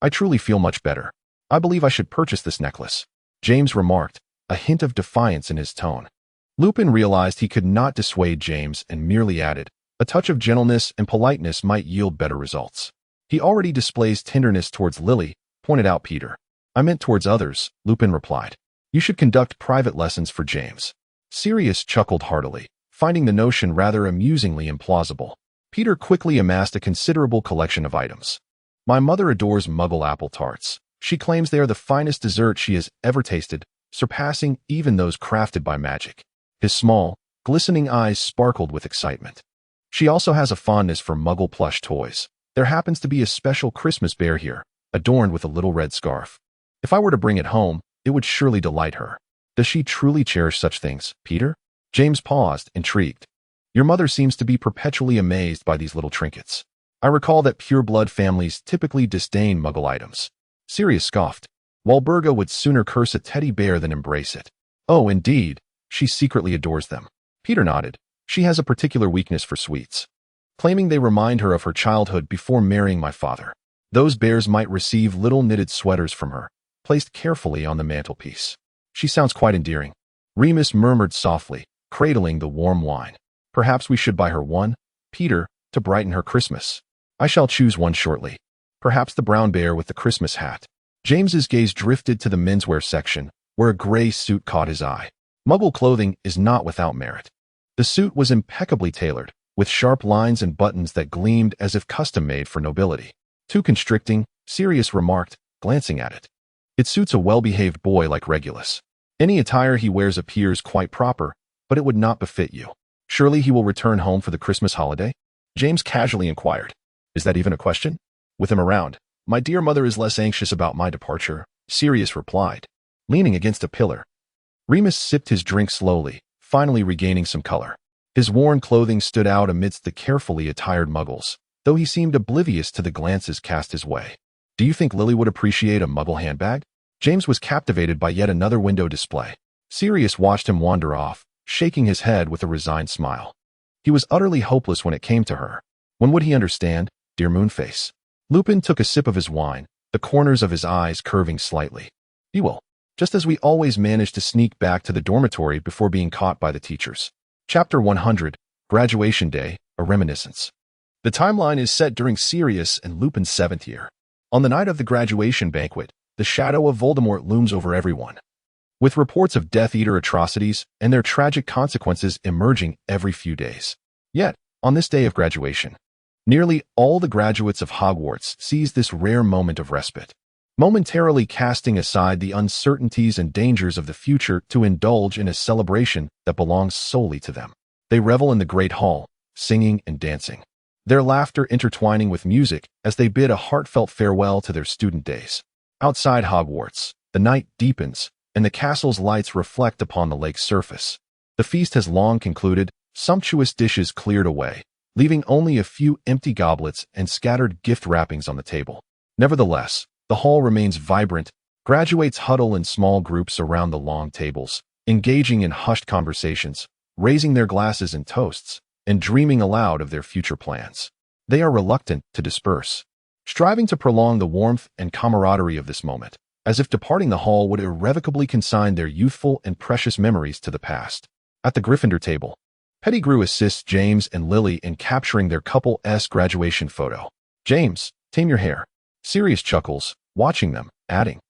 I truly feel much better. I believe I should purchase this necklace," James remarked, a hint of defiance in his tone. Lupin realized he could not dissuade James and merely added, "A touch of gentleness and politeness might yield better results." "He already displays tenderness towards Lily," pointed out Peter. "I meant towards others," Lupin replied. "You should conduct private lessons for James." Sirius chuckled heartily, finding the notion rather amusingly implausible. Peter quickly amassed a considerable collection of items. "My mother adores Muggle apple tarts. She claims they are the finest dessert she has ever tasted, surpassing even those crafted by magic." His small, glistening eyes sparkled with excitement. "She also has a fondness for Muggle plush toys. There happens to be a special Christmas bear here, adorned with a little red scarf. If I were to bring it home, it would surely delight her." "Does she truly cherish such things, Peter?" James paused, intrigued. "Your mother seems to be perpetually amazed by these little trinkets. I recall that pure-blood families typically disdain Muggle items." Sirius scoffed. "Walburga would sooner curse a teddy bear than embrace it." "Oh, indeed. She secretly adores them." Peter nodded. "She has a particular weakness for sweets, claiming they remind her of her childhood before marrying my father. Those bears might receive little knitted sweaters from her, placed carefully on the mantelpiece." "She sounds quite endearing," Remus murmured softly, cradling the warm wine. "Perhaps we should buy her one, Peter, to brighten her Christmas." "I shall choose one shortly. Perhaps the brown bear with the Christmas hat." James's gaze drifted to the menswear section, where a gray suit caught his eye. Muggle clothing is not without merit. The suit was impeccably tailored, with sharp lines and buttons that gleamed as if custom-made for nobility. "Too constricting," Sirius remarked, glancing at it. "It suits a well-behaved boy like Regulus. Any attire he wears appears quite proper, but it would not befit you. Surely he will return home for the Christmas holiday?" James casually inquired. "Is that even a question?" "With him around, my dear mother is less anxious about my departure," Sirius replied, leaning against a pillar. Remus sipped his drink slowly, finally regaining some color. His worn clothing stood out amidst the carefully attired muggles, though he seemed oblivious to the glances cast his way. Do you think Lily would appreciate a muggle handbag? James was captivated by yet another window display. Sirius watched him wander off, shaking his head with a resigned smile. He was utterly hopeless when it came to her. When would he understand, dear Moonface? Lupin took a sip of his wine, the corners of his eyes curving slightly. He will. Just as we always managed to sneak back to the dormitory before being caught by the teachers. Chapter 100, Graduation Day, A Reminiscence. The timeline is set during Sirius and Lupin's 7th year. On the night of the graduation banquet, the shadow of Voldemort looms over everyone, with reports of Death Eater atrocities and their tragic consequences emerging every few days. Yet, on this day of graduation, nearly all the graduates of Hogwarts seize this rare moment of respite, momentarily casting aside the uncertainties and dangers of the future to indulge in a celebration that belongs solely to them. They revel in the Great Hall, singing and dancing, their laughter intertwining with music as they bid a heartfelt farewell to their student days. Outside Hogwarts, the night deepens, and the castle's lights reflect upon the lake's surface. The feast has long concluded, sumptuous dishes cleared away, leaving only a few empty goblets and scattered gift wrappings on the table. Nevertheless, the hall remains vibrant. Graduates huddle in small groups around the long tables, engaging in hushed conversations, raising their glasses in toasts, and dreaming aloud of their future plans. They are reluctant to disperse, striving to prolong the warmth and camaraderie of this moment, as if departing the hall would irrevocably consign their youthful and precious memories to the past. At the Gryffindor table, Pettigrew assists James and Lily in capturing their couple-s graduation photo. James, tame your hair. Sirius chuckles, watching them, adding,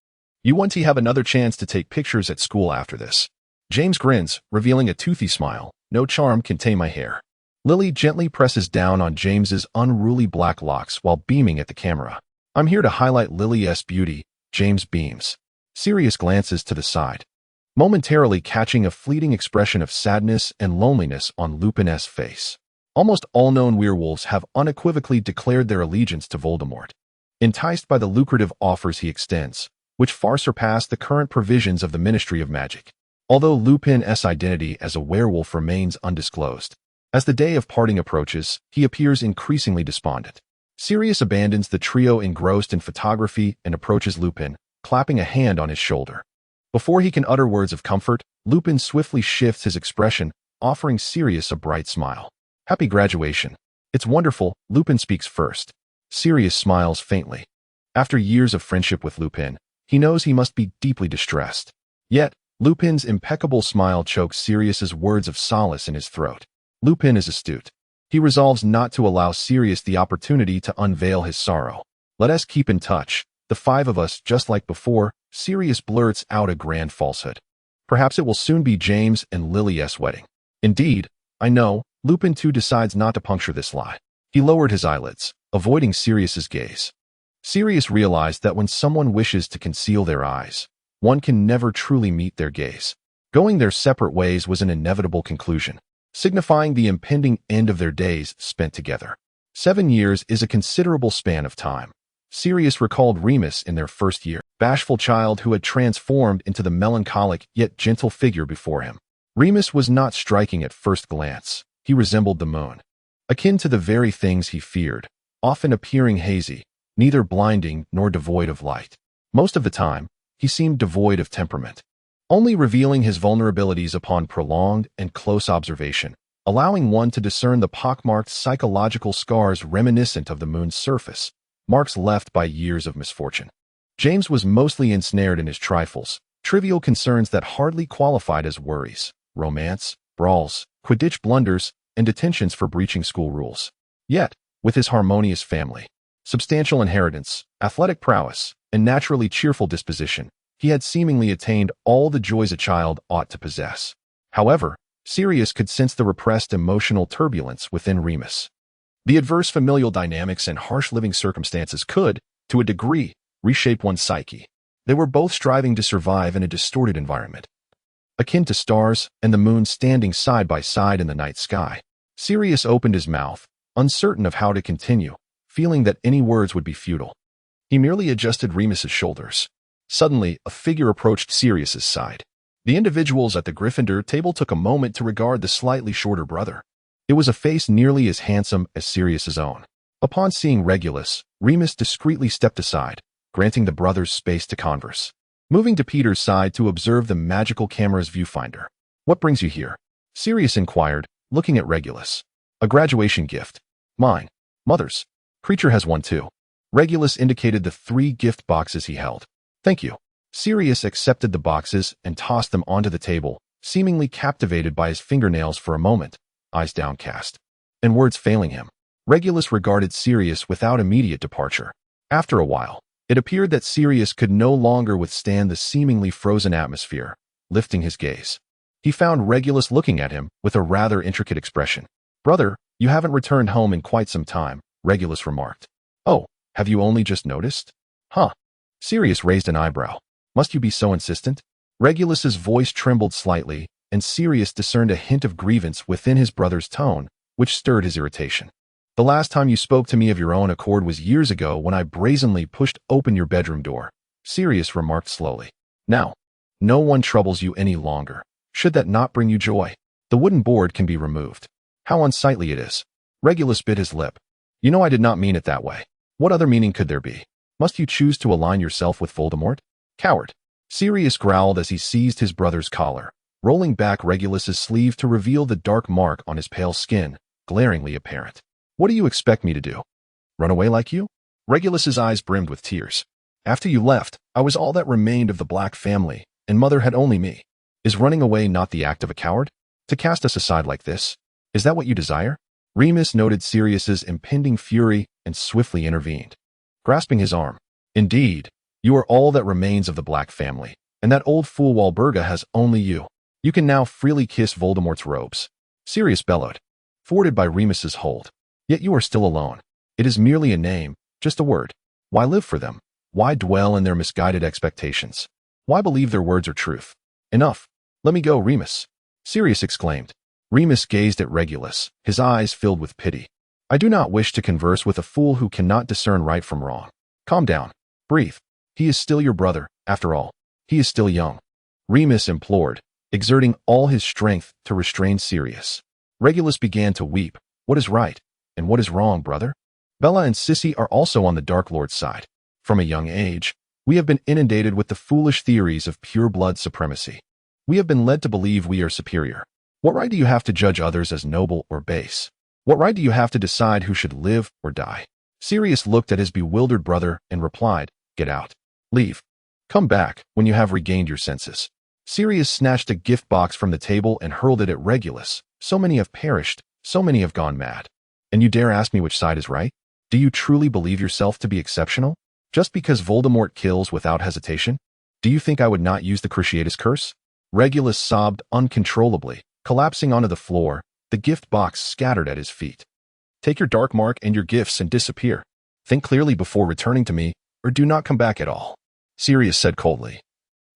"You won't have another chance to take pictures at school after this." James grins, revealing a toothy smile. "No charm can tame my hair." Lily gently presses down on James's unruly black locks while beaming at the camera. "I'm here to highlight Lily's beauty," James beams. Sirius glances to the side, momentarily catching a fleeting expression of sadness and loneliness on Lupin's face. Almost all known werewolves have unequivocally declared their allegiance to Voldemort, enticed by the lucrative offers he extends, which far surpass the current provisions of the Ministry of Magic. Although Lupin's identity as a werewolf remains undisclosed, as the day of parting approaches, he appears increasingly despondent. Sirius abandons the trio engrossed in photography and approaches Lupin, clapping a hand on his shoulder. Before he can utter words of comfort, Lupin swiftly shifts his expression, offering Sirius a bright smile. "Happy graduation." "It's wonderful," Lupin speaks first. Sirius smiles faintly. After years of friendship with Lupin, he knows he must be deeply distressed. Yet, Lupin's impeccable smile chokes Sirius's words of solace in his throat. Lupin is astute. He resolves not to allow Sirius the opportunity to unveil his sorrow. "Let us keep in touch, the 5 of us just like before." Sirius blurts out a grand falsehood. Perhaps it will soon be James and Lily's wedding. Indeed, I know, Lupin too decides not to puncture this lie. He lowered his eyelids, avoiding Sirius's gaze. Sirius realized that when someone wishes to conceal their eyes, one can never truly meet their gaze. Going their separate ways was an inevitable conclusion, signifying the impending end of their days spent together. 7 years is a considerable span of time. Sirius recalled Remus in their first year, bashful child who had transformed into the melancholic yet gentle figure before him. Remus was not striking at first glance. He resembled the moon, akin to the very things he feared, often appearing hazy, neither blinding nor devoid of light. Most of the time, he seemed devoid of temperament, only revealing his vulnerabilities upon prolonged and close observation, allowing one to discern the pockmarked psychological scars reminiscent of the moon's surface, marks left by years of misfortune. James was mostly ensnared in his trifles, trivial concerns that hardly qualified as worries: romance, brawls, Quidditch blunders, and detentions for breaching school rules. Yet, with his harmonious family, substantial inheritance, athletic prowess, and naturally cheerful disposition, he had seemingly attained all the joys a child ought to possess. However, Sirius could sense the repressed emotional turbulence within Remus. The adverse familial dynamics and harsh living circumstances could, to a degree, reshape one's psyche. They were both striving to survive in a distorted environment, akin to stars and the moon standing side by side in the night sky. Sirius opened his mouth, uncertain of how to continue, feeling that any words would be futile. He merely adjusted Remus's shoulders. Suddenly, a figure approached Sirius's side. The individuals at the Gryffindor table took a moment to regard the slightly shorter brother. It was a face nearly as handsome as Sirius's own. Upon seeing Regulus, Remus discreetly stepped aside, granting the brothers space to converse. Moving to Peter's side to observe the magical camera's viewfinder. "What brings you here?" Sirius inquired, looking at Regulus. "A graduation gift. Mine. Mother's. Creature has one too." Regulus indicated the 3 gift boxes he held. "Thank you." Sirius accepted the boxes and tossed them onto the table, seemingly captivated by his fingernails for a moment, eyes downcast. And words failing him, Regulus regarded Sirius without immediate departure. After a while, it appeared that Sirius could no longer withstand the seemingly frozen atmosphere, lifting his gaze. He found Regulus looking at him with a rather intricate expression. "Brother, you haven't returned home in quite some time," Regulus remarked. "Oh, have you only just noticed?" "Huh." Sirius raised an eyebrow. "Must you be so insistent?" Regulus's voice trembled slightly, and Sirius discerned a hint of grievance within his brother's tone, which stirred his irritation. "The last time you spoke to me of your own accord was years ago when I brazenly pushed open your bedroom door," Sirius remarked slowly. "Now, no one troubles you any longer. Should that not bring you joy? The wooden board can be removed. How unsightly it is." Regulus bit his lip. "You know I did not mean it that way. What other meaning could there be? Must you choose to align yourself with Voldemort? Coward." Sirius growled as he seized his brother's collar, rolling back Regulus's sleeve to reveal the dark mark on his pale skin, glaringly apparent. "What do you expect me to do? Run away like you?" Regulus's eyes brimmed with tears. "After you left, I was all that remained of the Black family, and Mother had only me. Is running away not the act of a coward? To cast us aside like this? Is that what you desire?" Remus noted Sirius's impending fury and swiftly intervened, grasping his arm. "Indeed, you are all that remains of the Black family, and that old fool Walburga has only you. You can now freely kiss Voldemort's robes." Sirius bellowed, thwarted by Remus's hold. "Yet you are still alone. It is merely a name, just a word. Why live for them? Why dwell in their misguided expectations? Why believe their words are truth? Enough. Let me go, Remus," Sirius exclaimed. Remus gazed at Regulus, his eyes filled with pity. "I do not wish to converse with a fool who cannot discern right from wrong. Calm down. Breathe. He is still your brother, after all. He is still young," Remus implored, exerting all his strength to restrain Sirius. Regulus began to weep. "What is right, and what is wrong, brother? Bella and Sissy are also on the Dark Lord's side. From a young age, we have been inundated with the foolish theories of pure blood supremacy. We have been led to believe we are superior. What right do you have to judge others as noble or base? What right do you have to decide who should live or die?" Sirius looked at his bewildered brother and replied, "Get out. Leave. Come back when you have regained your senses." Sirius snatched a gift box from the table and hurled it at Regulus. "So many have perished, so many have gone mad. And you dare ask me which side is right? Do you truly believe yourself to be exceptional? Just because Voldemort kills without hesitation? Do you think I would not use the Cruciatus curse?" Regulus sobbed uncontrollably, collapsing onto the floor, the gift box scattered at his feet. "Take your dark mark and your gifts and disappear. Think clearly before returning to me, or do not come back at all," Sirius said coldly,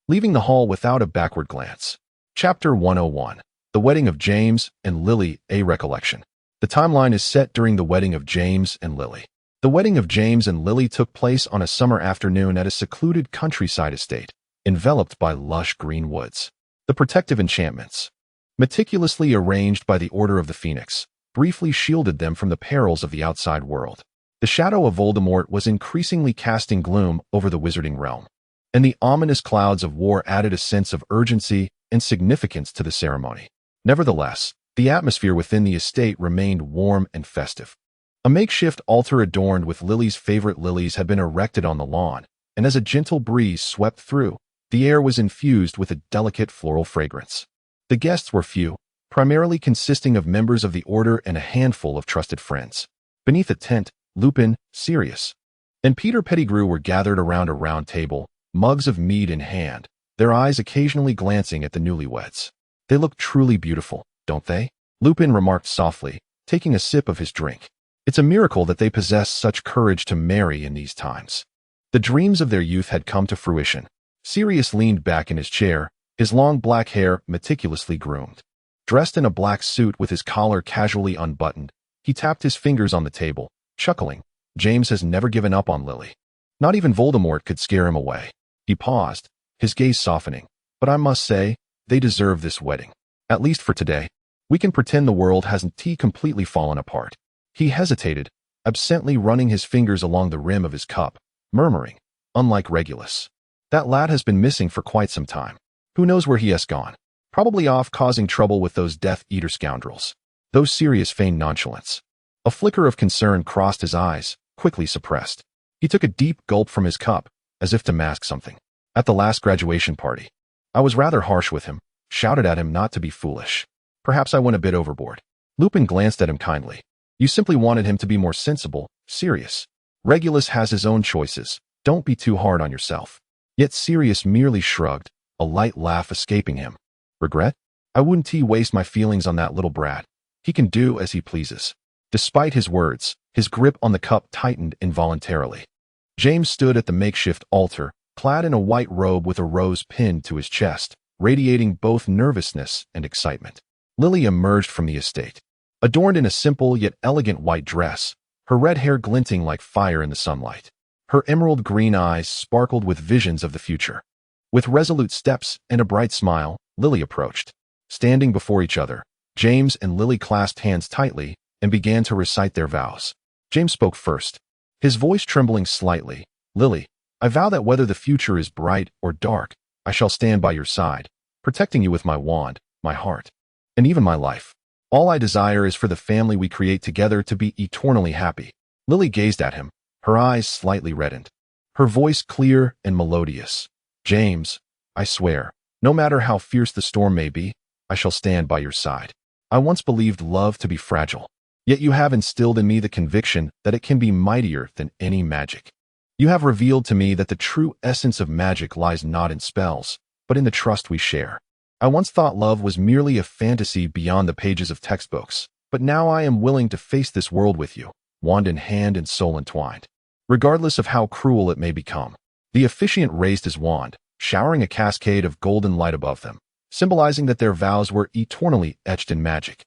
leaving the hall without a backward glance. Chapter 101. The Wedding of James and Lily, a Recollection. The timeline is set during the wedding of James and Lily. The wedding of James and Lily took place on a summer afternoon at a secluded countryside estate, enveloped by lush green woods. The protective enchantments, meticulously arranged by the Order of the Phoenix, briefly shielded them from the perils of the outside world. The shadow of Voldemort was increasingly casting gloom over the wizarding realm, and the ominous clouds of war added a sense of urgency and significance to the ceremony. Nevertheless, the atmosphere within the estate remained warm and festive. A makeshift altar adorned with Lily's favorite lilies had been erected on the lawn, and as a gentle breeze swept through, the air was infused with a delicate floral fragrance. The guests were few, primarily consisting of members of the order and a handful of trusted friends. Beneath a tent, Lupin, Sirius, and Peter Pettigrew were gathered around a round table, mugs of mead in hand, their eyes occasionally glancing at the newlyweds. "They look truly beautiful, don't they?" Lupin remarked softly, taking a sip of his drink. "It's a miracle that they possess such courage to marry in these times." The dreams of their youth had come to fruition. Sirius leaned back in his chair, his long black hair meticulously groomed. Dressed in a black suit with his collar casually unbuttoned, he tapped his fingers on the table, chuckling. "James has never given up on Lily. Not even Voldemort could scare him away." He paused, his gaze softening. "But I must say, they deserve this wedding. At least for today. We can pretend the world hasn't completely fallen apart. He hesitated, absently running his fingers along the rim of his cup, murmuring, unlike Regulus. That lad has been missing for quite some time. Who knows where he has gone? Probably off causing trouble with those Death Eater scoundrels. Those Sirius feigned nonchalance. A flicker of concern crossed his eyes, quickly suppressed. He took a deep gulp from his cup, as if to mask something. At the last graduation party, I was rather harsh with him, shouted at him not to be foolish. Perhaps I went a bit overboard. Lupin glanced at him kindly. You simply wanted him to be more sensible, Sirius. Regulus has his own choices. Don't be too hard on yourself. Yet Sirius merely shrugged, a light laugh escaping him. Regret? I wouldn't waste my feelings on that little brat. He can do as he pleases. Despite his words, his grip on the cup tightened involuntarily. James stood at the makeshift altar, clad in a white robe with a rose pinned to his chest, radiating both nervousness and excitement. Lily emerged from the estate, adorned in a simple yet elegant white dress, her red hair glinting like fire in the sunlight. Her emerald green eyes sparkled with visions of the future. With resolute steps and a bright smile, Lily approached. Standing before each other, James and Lily clasped hands tightly and began to recite their vows. James spoke first, his voice trembling slightly. Lily, I vow that whether the future is bright or dark, I shall stand by your side, protecting you with my wand, my heart, and even my life. All I desire is for the family we create together to be eternally happy. Lily gazed at him, her eyes slightly reddened, her voice clear and melodious. James, I swear, no matter how fierce the storm may be, I shall stand by your side. I once believed love to be fragile, yet you have instilled in me the conviction that it can be mightier than any magic. You have revealed to me that the true essence of magic lies not in spells, but in the trust we share. I once thought love was merely a fantasy beyond the pages of textbooks, but now I am willing to face this world with you, wand in hand and soul entwined, regardless of how cruel it may become. The officiant raised his wand, showering a cascade of golden light above them, symbolizing that their vows were eternally etched in magic.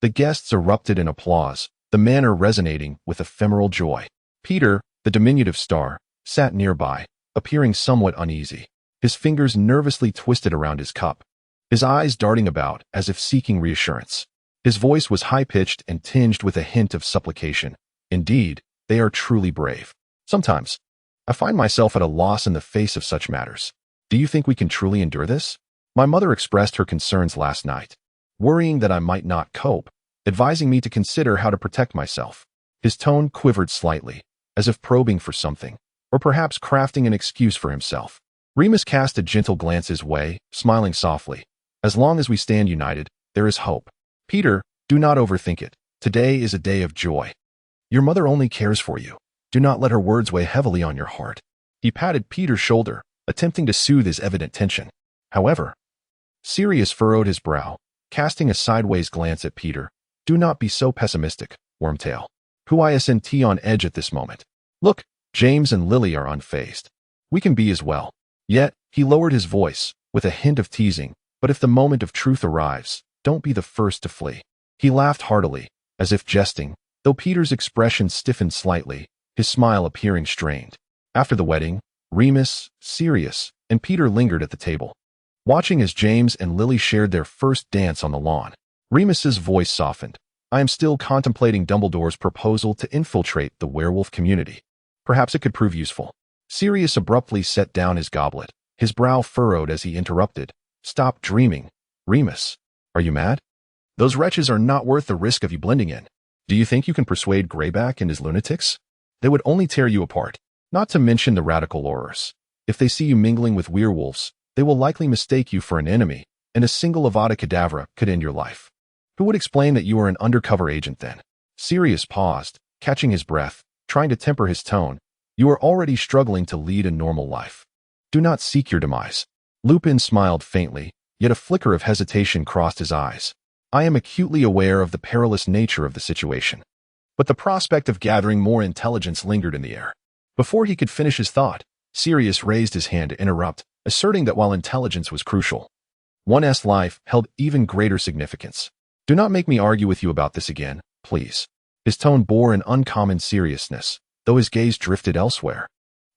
The guests erupted in applause, the manner resonating with ephemeral joy. Peter, the diminutive star, sat nearby, appearing somewhat uneasy, his fingers nervously twisted around his cup, his eyes darting about as if seeking reassurance. His voice was high-pitched and tinged with a hint of supplication. Indeed, they are truly brave. Sometimes, I find myself at a loss in the face of such matters. Do you think we can truly endure this? My mother expressed her concerns last night, worrying that I might not cope, advising me to consider how to protect myself. His tone quivered slightly, as if probing for something, or perhaps crafting an excuse for himself. Remus cast a gentle glance his way, smiling softly. As long as we stand united, there is hope. Peter, do not overthink it. Today is a day of joy. Your mother only cares for you. Do not let her words weigh heavily on your heart. He patted Peter's shoulder, attempting to soothe his evident tension. However, Sirius furrowed his brow, casting a sideways glance at Peter. Do not be so pessimistic, Wormtail. Who isn't on edge at this moment? Look, James and Lily are unfazed. We can be as well. Yet, he lowered his voice, with a hint of teasing, but if the moment of truth arrives, don't be the first to flee. He laughed heartily, as if jesting, though Peter's expression stiffened slightly, his smile appearing strained. After the wedding, Remus, Sirius, and Peter lingered at the table, watching as James and Lily shared their first dance on the lawn. Remus's voice softened. I am still contemplating Dumbledore's proposal to infiltrate the werewolf community. Perhaps it could prove useful. Sirius abruptly set down his goblet, his brow furrowed as he interrupted. Stop dreaming. Remus, are you mad? Those wretches are not worth the risk of you blending in. Do you think you can persuade Greyback and his lunatics? They would only tear you apart. Not to mention the radical Aurors. If they see you mingling with werewolves, they will likely mistake you for an enemy, and a single Avada Kedavra could end your life. Who would explain that you are an undercover agent then? Sirius paused, catching his breath, trying to temper his tone. You are already struggling to lead a normal life. Do not seek your demise. Lupin smiled faintly, yet a flicker of hesitation crossed his eyes. I am acutely aware of the perilous nature of the situation. But the prospect of gathering more intelligence lingered in the air. Before he could finish his thought, Sirius raised his hand to interrupt, asserting that while intelligence was crucial, one's life held even greater significance. Do not make me argue with you about this again, please. His tone bore an uncommon seriousness, though his gaze drifted elsewhere,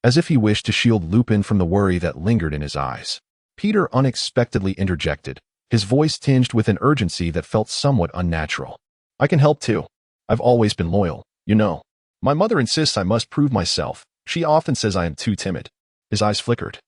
as if he wished to shield Lupin from the worry that lingered in his eyes. Peter unexpectedly interjected, his voice tinged with an urgency that felt somewhat unnatural. I can help too. I've always been loyal, you know. My mother insists I must prove myself. She often says I am too timid. His eyes flickered,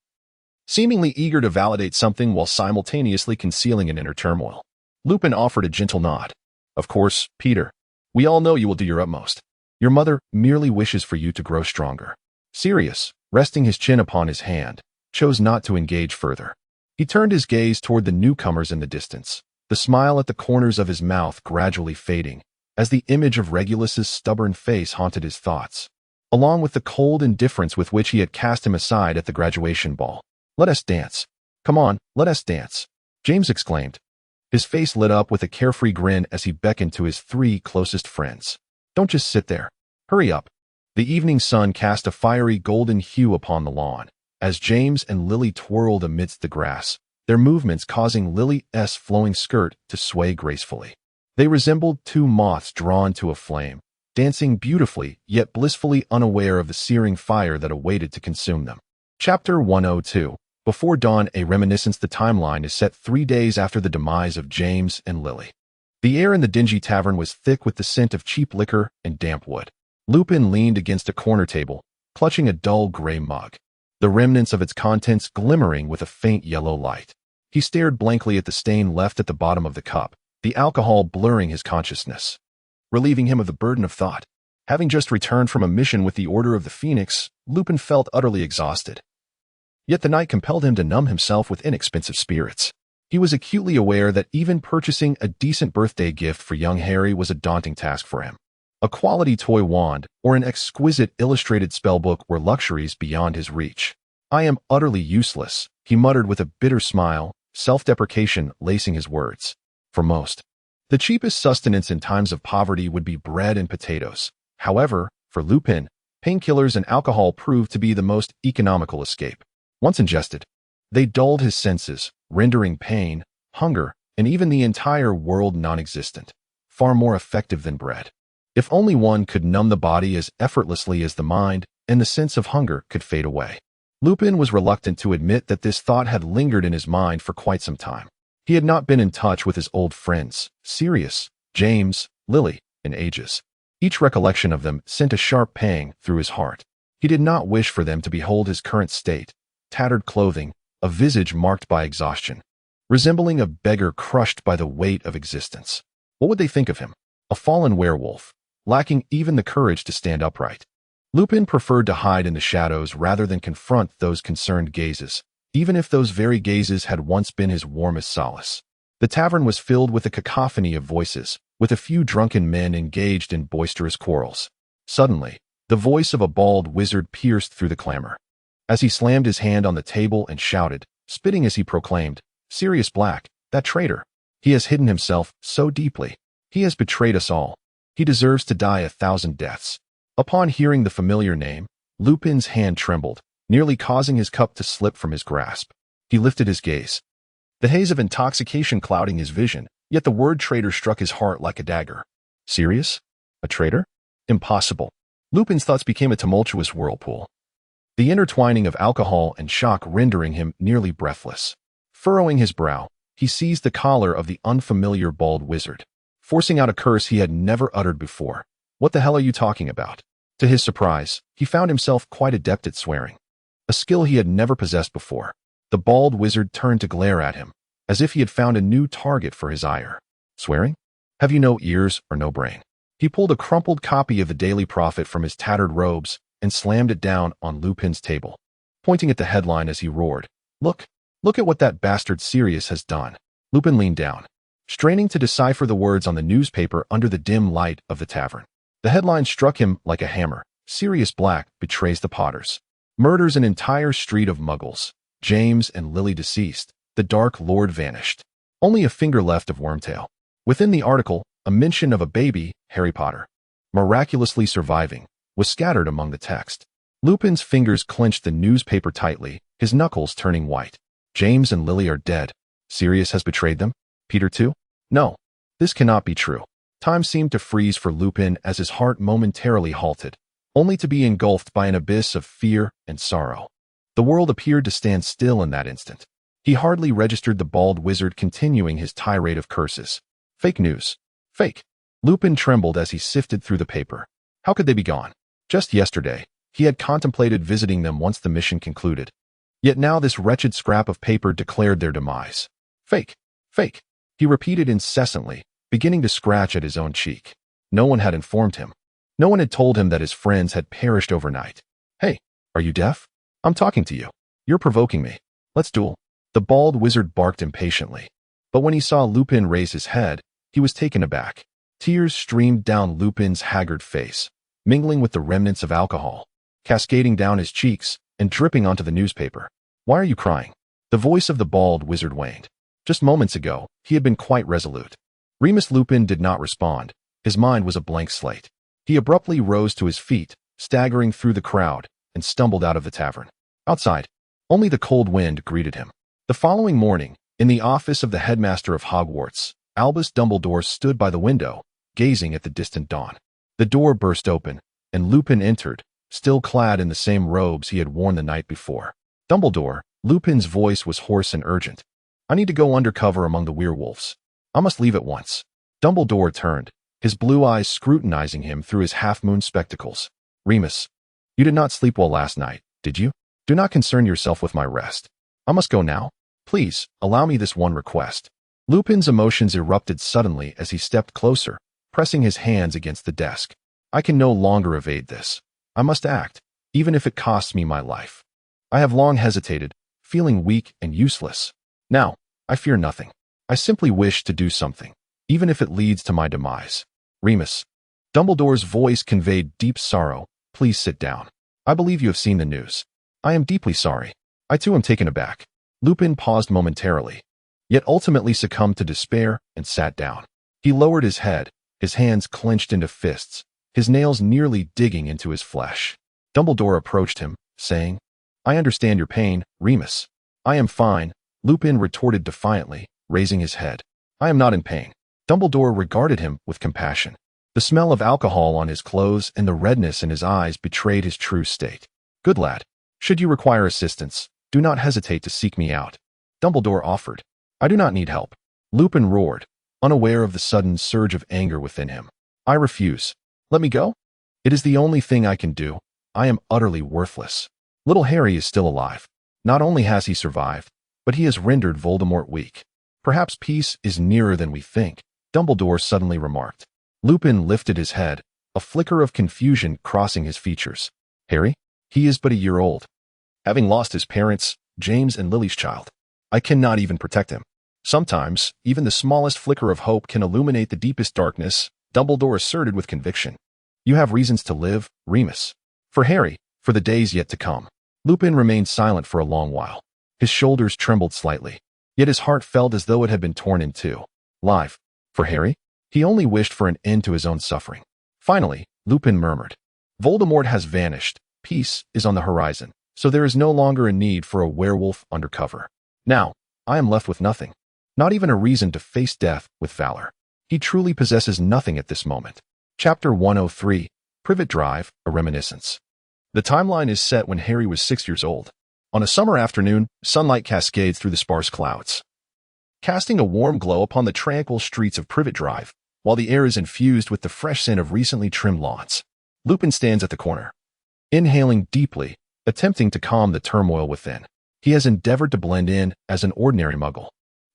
seemingly eager to validate something while simultaneously concealing an inner turmoil. Lupin offered a gentle nod. Of course, Peter. We all know you will do your utmost. Your mother merely wishes for you to grow stronger. Sirius, resting his chin upon his hand, chose not to engage further. He turned his gaze toward the newcomers in the distance, the smile at the corners of his mouth gradually fading, as the image of Regulus's stubborn face haunted his thoughts, along with the cold indifference with which he had cast him aside at the graduation ball. Let us dance. Come on, let us dance, James exclaimed. His face lit up with a carefree grin as he beckoned to his 3 closest friends. Don't just sit there. Hurry up. The evening sun cast a fiery golden hue upon the lawn, as James and Lily twirled amidst the grass, their movements causing Lily's flowing skirt to sway gracefully. They resembled 2 moths drawn to a flame, dancing beautifully yet blissfully unaware of the searing fire that awaited to consume them. Chapter 102. Before dawn, a reminiscence. The timeline is set 3 days after the demise of James and Lily. The air in the dingy tavern was thick with the scent of cheap liquor and damp wood. Lupin leaned against a corner table, clutching a dull gray mug, the remnants of its contents glimmering with a faint yellow light. He stared blankly at the stain left at the bottom of the cup, the alcohol blurring his consciousness, relieving him of the burden of thought. Having just returned from a mission with the Order of the Phoenix, Lupin felt utterly exhausted. Yet the night compelled him to numb himself with inexpensive spirits. He was acutely aware that even purchasing a decent birthday gift for young Harry was a daunting task for him. A quality toy wand or an exquisite illustrated spellbook were luxuries beyond his reach. I am utterly useless, he muttered with a bitter smile, self-deprecation lacing his words. For most, the cheapest sustenance in times of poverty would be bread and potatoes. However, for Lupin, painkillers and alcohol proved to be the most economical escape. Once ingested, they dulled his senses, rendering pain, hunger, and even the entire world non-existent, far more effective than bread. If only one could numb the body as effortlessly as the mind, and the sense of hunger could fade away. Lupin was reluctant to admit that this thought had lingered in his mind for quite some time. He had not been in touch with his old friends, Sirius, James, Lily, in ages. Each recollection of them sent a sharp pang through his heart. He did not wish for them to behold his current state, tattered clothing, a visage marked by exhaustion, resembling a beggar crushed by the weight of existence. What would they think of him? A fallen werewolf, lacking even the courage to stand upright. Lupin preferred to hide in the shadows rather than confront those concerned gazes, even if those very gazes had once been his warmest solace. The tavern was filled with a cacophony of voices, with a few drunken men engaged in boisterous quarrels. Suddenly, the voice of a bald wizard pierced through the clamor. As he slammed his hand on the table and shouted, spitting as he proclaimed, Sirius Black, that traitor. He has hidden himself so deeply. He has betrayed us all. He deserves to die 1,000 deaths. Upon hearing the familiar name, Lupin's hand trembled, nearly causing his cup to slip from his grasp. He lifted his gaze, the haze of intoxication clouding his vision, yet the word traitor struck his heart like a dagger. Sirius? A traitor? Impossible. Lupin's thoughts became a tumultuous whirlpool, the intertwining of alcohol and shock rendering him nearly breathless. Furrowing his brow, he seized the collar of the unfamiliar bald wizard, forcing out a curse he had never uttered before. What the hell are you talking about? To his surprise, he found himself quite adept at swearing, a skill he had never possessed before. The bald wizard turned to glare at him, as if he had found a new target for his ire. Swearing? Have you no ears or no brain? He pulled a crumpled copy of the Daily Prophet from his tattered robes and slammed it down on Lupin's table, pointing at the headline as he roared, Look at what that bastard Sirius has done. Lupin leaned down, straining to decipher the words on the newspaper under the dim light of the tavern. The headline struck him like a hammer. Sirius Black betrays the Potters. Murders an entire street of muggles. James and Lily deceased. The Dark Lord vanished. Only a finger left of Wormtail. Within the article, a mention of a baby, Harry Potter, miraculously surviving, was scattered among the text. Lupin's fingers clenched the newspaper tightly, his knuckles turning white. James and Lily are dead. Sirius has betrayed them? Peter too? No. This cannot be true. Time seemed to freeze for Lupin as his heart momentarily halted, only to be engulfed by an abyss of fear and sorrow. The world appeared to stand still in that instant. He hardly registered the bald wizard continuing his tirade of curses. Fake news. Fake. Lupin trembled as he sifted through the paper. How could they be gone? Just yesterday, he had contemplated visiting them once the mission concluded. Yet now this wretched scrap of paper declared their demise. Fake. Fake. He repeated incessantly, beginning to scratch at his own cheek. No one had informed him. No one had told him that his friends had perished overnight. Hey, are you deaf? I'm talking to you. You're provoking me. Let's duel. The bald wizard barked impatiently. But when he saw Lupin raise his head, he was taken aback. Tears streamed down Lupin's haggard face, mingling with the remnants of alcohol, cascading down his cheeks and dripping onto the newspaper. Why are you crying? The voice of the bald wizard waned. Just moments ago, he had been quite resolute. Remus Lupin did not respond. His mind was a blank slate. He abruptly rose to his feet, staggering through the crowd, and stumbled out of the tavern. Outside, only the cold wind greeted him. The following morning, in the office of the headmaster of Hogwarts, Albus Dumbledore stood by the window, gazing at the distant dawn. The door burst open, and Lupin entered, still clad in the same robes he had worn the night before. Dumbledore, Lupin's voice was hoarse and urgent. I need to go undercover among the werewolves. I must leave at once. Dumbledore turned, his blue eyes scrutinizing him through his half-moon spectacles. Remus, you did not sleep well last night, did you? Do not concern yourself with my rest. I must go now. Please, allow me this one request. Lupin's emotions erupted suddenly as he stepped closer, pressing his hands against the desk. I can no longer evade this. I must act, even if it costs me my life. I have long hesitated, feeling weak and useless. Now, I fear nothing. I simply wish to do something, even if it leads to my demise. Remus. Dumbledore's voice conveyed deep sorrow. Please sit down. I believe you have seen the news. I am deeply sorry. I too am taken aback. Lupin paused momentarily, yet ultimately succumbed to despair and sat down. He lowered his head, his hands clenched into fists, his nails nearly digging into his flesh. Dumbledore approached him, saying, I understand your pain, Remus. I am fine, Lupin retorted defiantly, raising his head. I am not in pain. Dumbledore regarded him with compassion. The smell of alcohol on his clothes and the redness in his eyes betrayed his true state. Good lad. Should you require assistance, do not hesitate to seek me out. Dumbledore offered. I do not need help. Lupin roared, unaware of the sudden surge of anger within him. I refuse. Let me go? It is the only thing I can do. I am utterly worthless. Little Harry is still alive. Not only has he survived, but he has rendered Voldemort weak. Perhaps peace is nearer than we think, Dumbledore suddenly remarked. Lupin lifted his head, a flicker of confusion crossing his features. Harry? He is but a year old. Having lost his parents, James and Lily's child, I cannot even protect him. Sometimes, even the smallest flicker of hope can illuminate the deepest darkness, Dumbledore asserted with conviction. You have reasons to live, Remus. For Harry, for the days yet to come. Lupin remained silent for a long while. His shoulders trembled slightly, yet his heart felt as though it had been torn in two. Live. For Harry? He only wished for an end to his own suffering. Finally, Lupin murmured. Voldemort has vanished. Peace is on the horizon, so there is no longer a need for a werewolf undercover. Now, I am left with nothing. Not even a reason to face death with valor. He truly possesses nothing at this moment. Chapter 103, Privet Drive, A Reminiscence. The timeline is set when Harry was 6 years old. On a summer afternoon, sunlight cascades through the sparse clouds, casting a warm glow upon the tranquil streets of Privet Drive, while the air is infused with the fresh scent of recently trimmed lawns. Lupin stands at the corner, inhaling deeply, attempting to calm the turmoil within. He has endeavored to blend in as an ordinary muggle.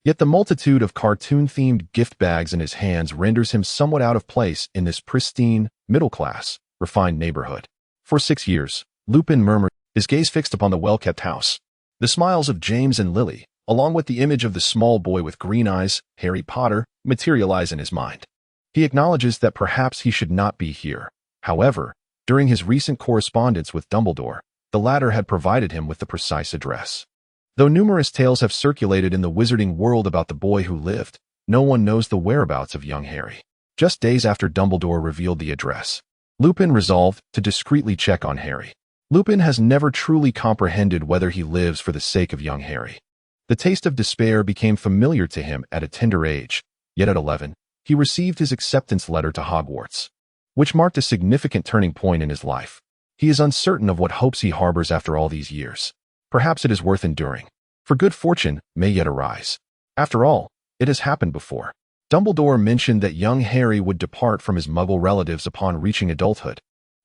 Yet the multitude of cartoon-themed gift bags in his hands renders him somewhat out of place in this pristine, middle-class, refined neighborhood. For 6 years, Lupin murmured, his gaze fixed upon the well-kept house. The smiles of James and Lily, along with the image of the small boy with green eyes, Harry Potter, materialize in his mind. He acknowledges that perhaps he should not be here. However, during his recent correspondence with Dumbledore, the latter had provided him with the precise address. Though numerous tales have circulated in the wizarding world about the boy who lived, no one knows the whereabouts of young Harry. Just days after Dumbledore revealed the address, Lupin resolved to discreetly check on Harry. Lupin has never truly comprehended whether he lives for the sake of young Harry. The taste of despair became familiar to him at a tender age, yet at 11, he received his acceptance letter to Hogwarts, which marked a significant turning point in his life. He is uncertain of what hopes he harbors after all these years. Perhaps it is worth enduring. for good fortune may yet arise. After all, it has happened before. Dumbledore mentioned that young Harry would depart from his Muggle relatives upon reaching adulthood.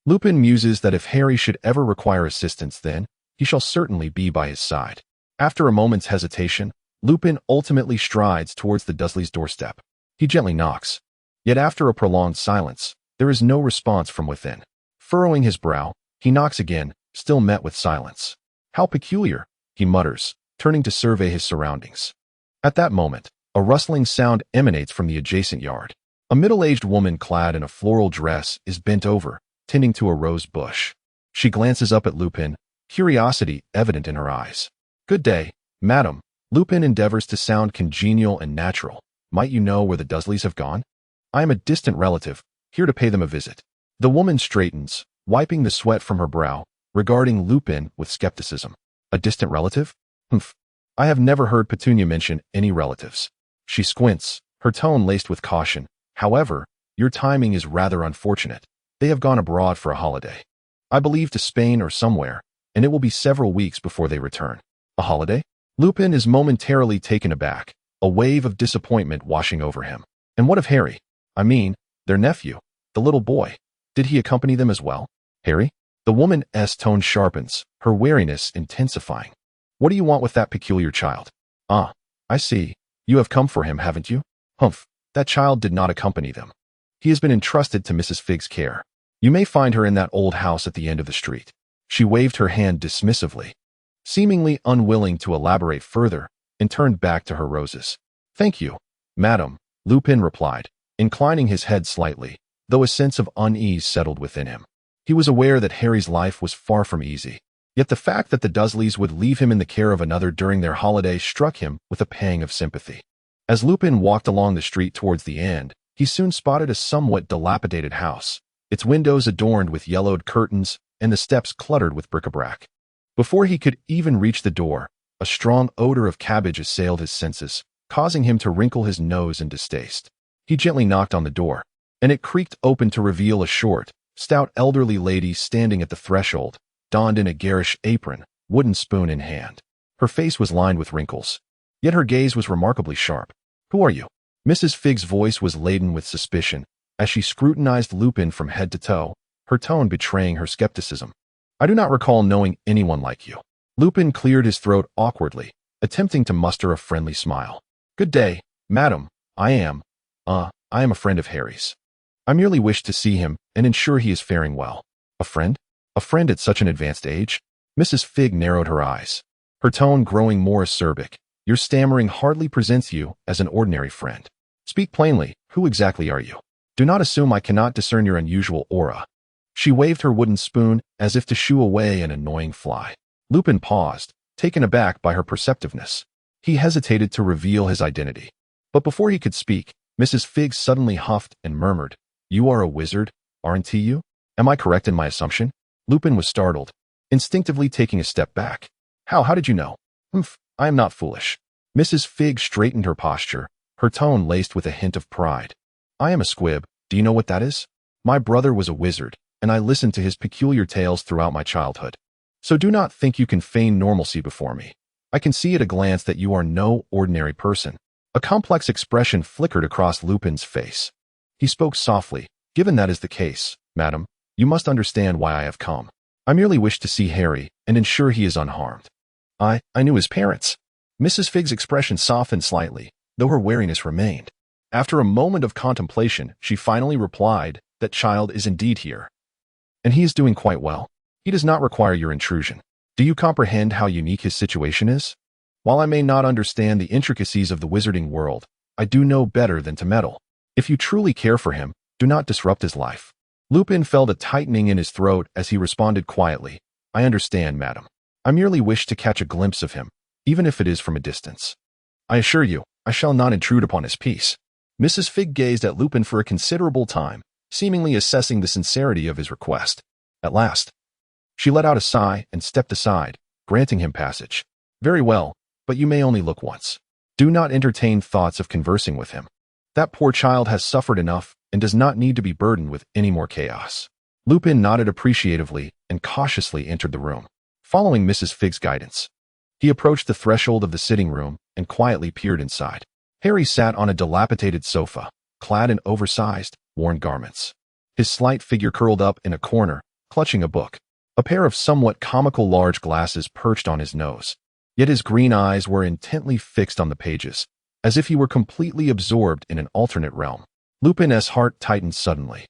Lupin muses that if Harry should ever require assistance, then he shall certainly be by his side. After a moment's hesitation, Lupin ultimately strides towards the Dursleys' doorstep. He gently knocks. Yet after a prolonged silence, there is no response from within. Furrowing his brow, he knocks again, still met with silence. How peculiar, he mutters, turning to survey his surroundings. At that moment, a rustling sound emanates from the adjacent yard. A middle-aged woman clad in a floral dress is bent over, tending to a rose bush. She glances up at Lupin, curiosity evident in her eyes. "Good day, madam." Lupin endeavors to sound congenial and natural. "Might you know where the Dursleys have gone? I am a distant relative, here to pay them a visit." The woman straightens, wiping the sweat from her brow, regarding Lupin with skepticism. "A distant relative? Humph. I have never heard Petunia mention any relatives." She squints, her tone laced with caution. "However, your timing is rather unfortunate. They have gone abroad for a holiday. I believe to Spain or somewhere, and it will be several weeks before they return." "A holiday?" Lupin is momentarily taken aback, a wave of disappointment washing over him. "And what of Harry? I mean, their nephew, the little boy. Did he accompany them as well?" "Harry?" The woman's tone sharpens, her wariness intensifying. "What do you want with that peculiar child?" "Ah, I see. You have come for him, haven't you?" "Humph, that child did not accompany them. He has been entrusted to Mrs. Figg's care. You may find her in that old house at the end of the street." She waved her hand dismissively, seemingly unwilling to elaborate further, and turned back to her roses. "Thank you, madam," Lupin replied, inclining his head slightly, though a sense of unease settled within him. He was aware that Harry's life was far from easy, yet the fact that the Dursleys would leave him in the care of another during their holiday struck him with a pang of sympathy. As Lupin walked along the street towards the end, he soon spotted a somewhat dilapidated house, its windows adorned with yellowed curtains and the steps cluttered with bric-a-brac. Before he could even reach the door, a strong odor of cabbage assailed his senses, causing him to wrinkle his nose in distaste. He gently knocked on the door, and it creaked open to reveal a short, stout elderly lady standing at the threshold, donned in a garish apron, wooden spoon in hand. Her face was lined with wrinkles, yet her gaze was remarkably sharp. "Who are you?" Mrs. Figg's voice was laden with suspicion, as she scrutinized Lupin from head to toe, her tone betraying her skepticism. "I do not recall knowing anyone like you." Lupin cleared his throat awkwardly, attempting to muster a friendly smile. "Good day, madam. I am a friend of Harry's. I merely wish to see him and ensure he is faring well." "A friend? A friend at such an advanced age?" Mrs. Figg narrowed her eyes, her tone growing more acerbic. "Your stammering hardly presents you as an ordinary friend. Speak plainly, who exactly are you? Do not assume I cannot discern your unusual aura." She waved her wooden spoon as if to shoo away an annoying fly. Lupin paused, taken aback by her perceptiveness. He hesitated to reveal his identity. But before he could speak, Mrs. Figg suddenly huffed and murmured, "You are a wizard, aren't you? Am I correct in my assumption?" Lupin was startled, instinctively taking a step back. How did you know?" "Humph, I am not foolish." Mrs. Figg straightened her posture, her tone laced with a hint of pride. "I am a squib. Do you know what that is? My brother was a wizard, and I listened to his peculiar tales throughout my childhood. So do not think you can feign normalcy before me. I can see at a glance that you are no ordinary person." A complex expression flickered across Lupin's face. He spoke softly. "Given that is the case, madam, you must understand why I have come. I merely wish to see Harry and ensure he is unharmed." I knew his parents." Mrs. Figg's expression softened slightly, though her wariness remained. After a moment of contemplation, she finally replied, "That child is indeed here. And he is doing quite well. He does not require your intrusion. Do you comprehend how unique his situation is? While I may not understand the intricacies of the wizarding world, I do know better than to meddle. If you truly care for him, do not disrupt his life." Lupin felt a tightening in his throat as he responded quietly, "I understand, madam. I merely wish to catch a glimpse of him, even if it is from a distance. I assure you, I shall not intrude upon his peace." Mrs. Figg gazed at Lupin for a considerable time, seemingly assessing the sincerity of his request. At last, she let out a sigh and stepped aside, granting him passage. "Very well, but you may only look once. Do not entertain thoughts of conversing with him. That poor child has suffered enough and does not need to be burdened with any more chaos." Lupin nodded appreciatively and cautiously entered the room, following Mrs. Figg's guidance. He approached the threshold of the sitting room and quietly peered inside. Harry sat on a dilapidated sofa, clad in oversized, worn garments. His slight figure curled up in a corner, clutching a book. A pair of somewhat comical large glasses perched on his nose. Yet his green eyes were intently fixed on the pages, as if he were completely absorbed in an alternate realm. Lupin's heart tightened suddenly,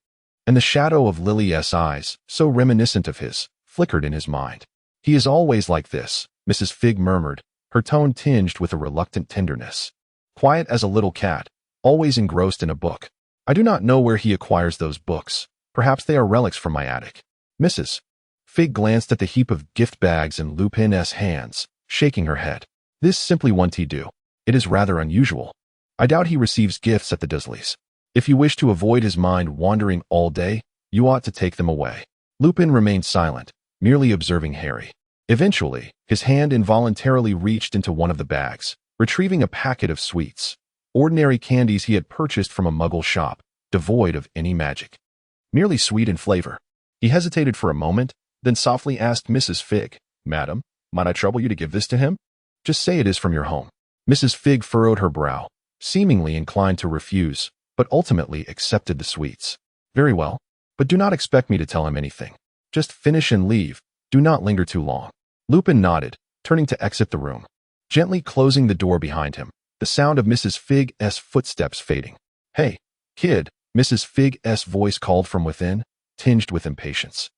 and the shadow of Lily's eyes, so reminiscent of his, flickered in his mind. "He is always like this," Mrs. Fig murmured, her tone tinged with a reluctant tenderness. "Quiet as a little cat, always engrossed in a book. I do not know where he acquires those books. Perhaps they are relics from my attic." Mrs. Fig glanced at the heap of gift bags in Lupin's hands, shaking her head. "This simply won't he do. It is rather unusual. I doubt he receives gifts at the Dursleys. If you wish to avoid his mind wandering all day, you ought to take them away." Lupin remained silent, merely observing Harry. Eventually, his hand involuntarily reached into one of the bags, retrieving a packet of sweets, ordinary candies he had purchased from a Muggle shop, devoid of any magic. Merely sweet in flavor. He hesitated for a moment, then softly asked Mrs. Fig, "Madam, might I trouble you to give this to him? Just say it is from your home." Mrs. Fig furrowed her brow, seemingly inclined to refuse, but ultimately accepted the sweets. "Very well, but do not expect me to tell him anything. Just finish and leave. Do not linger too long." Lupin nodded, turning to exit the room. Gently closing the door behind him, the sound of Mrs. Fig's footsteps fading. "Hey, kid," Mrs. Fig's voice called from within, tinged with impatience.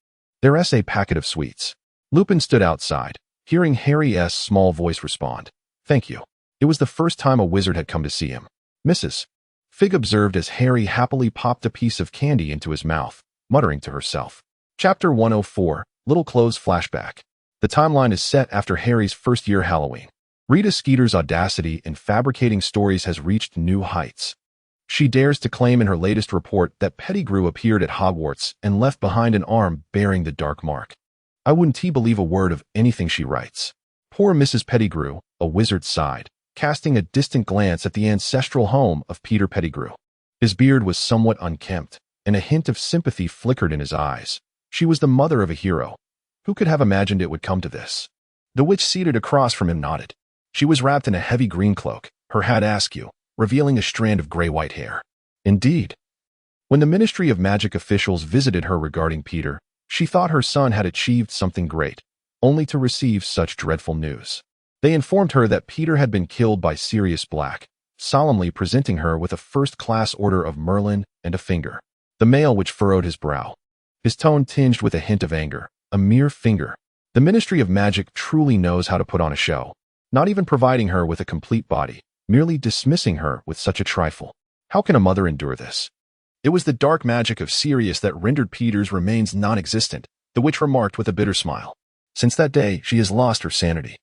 "There's a packet of sweets." Lupin stood outside, hearing Harry's small voice respond, "Thank you." It was the first time a wizard had come to see him. Mrs. Fig observed as Harry happily popped a piece of candy into his mouth, muttering to herself. Chapter 104, Little Clothes Flashback. The timeline is set after Harry's first year Halloween. Rita Skeeter's audacity in fabricating stories has reached new heights. She dares to claim in her latest report that Pettigrew appeared at Hogwarts and left behind an arm bearing the dark mark. I wouldn't believe a word of anything she writes. Poor Mrs. Pettigrew, a wizard sighed, casting a distant glance at the ancestral home of Peter Pettigrew. His beard was somewhat unkempt, and a hint of sympathy flickered in his eyes. She was the mother of a hero. Who could have imagined it would come to this? The witch seated across from him nodded. She was wrapped in a heavy green cloak, her hat askew, revealing a strand of gray-white hair. Indeed. When the Ministry of Magic officials visited her regarding Peter, she thought her son had achieved something great, only to receive such dreadful news. They informed her that Peter had been killed by Sirius Black, solemnly presenting her with a first-class order of Merlin and a finger. The male which furrowed his brow. His tone tinged with a hint of anger. A mere finger. The Ministry of Magic truly knows how to put on a show, not even providing her with a complete body, merely dismissing her with such a trifle. How can a mother endure this? It was the dark magic of Sirius that rendered Peter's remains non-existent, the witch remarked with a bitter smile. Since that day, she has lost her sanity.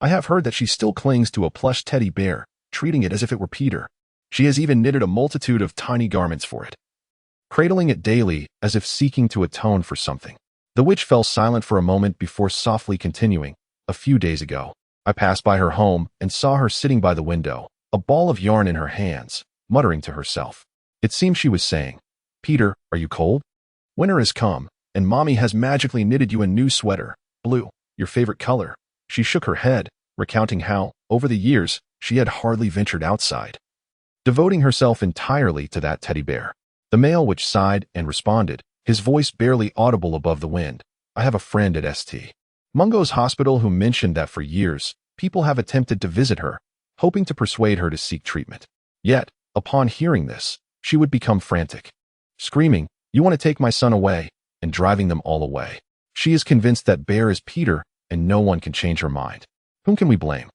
I have heard that she still clings to a plush teddy bear, treating it as if it were Peter. She has even knitted a multitude of tiny garments for it, cradling it daily as if seeking to atone for something. The witch fell silent for a moment before softly continuing. "A few days ago, I passed by her home and saw her sitting by the window, a ball of yarn in her hands, muttering to herself. It seemed she was saying, 'Peter, are you cold? Winter has come, and Mommy has magically knitted you a new sweater, blue, your favorite color.'" She shook her head, recounting how, over the years, she had hardly ventured outside, devoting herself entirely to that teddy bear. The male witch sighed and responded, his voice barely audible above the wind. "I have a friend at St. Mungo's hospital who mentioned that for years, people have attempted to visit her, hoping to persuade her to seek treatment. Yet, upon hearing this, she would become frantic, screaming, 'You want to take my son away,' and driving them all away. She is convinced that bear is Peter, and no one can change her mind. Whom can we blame?"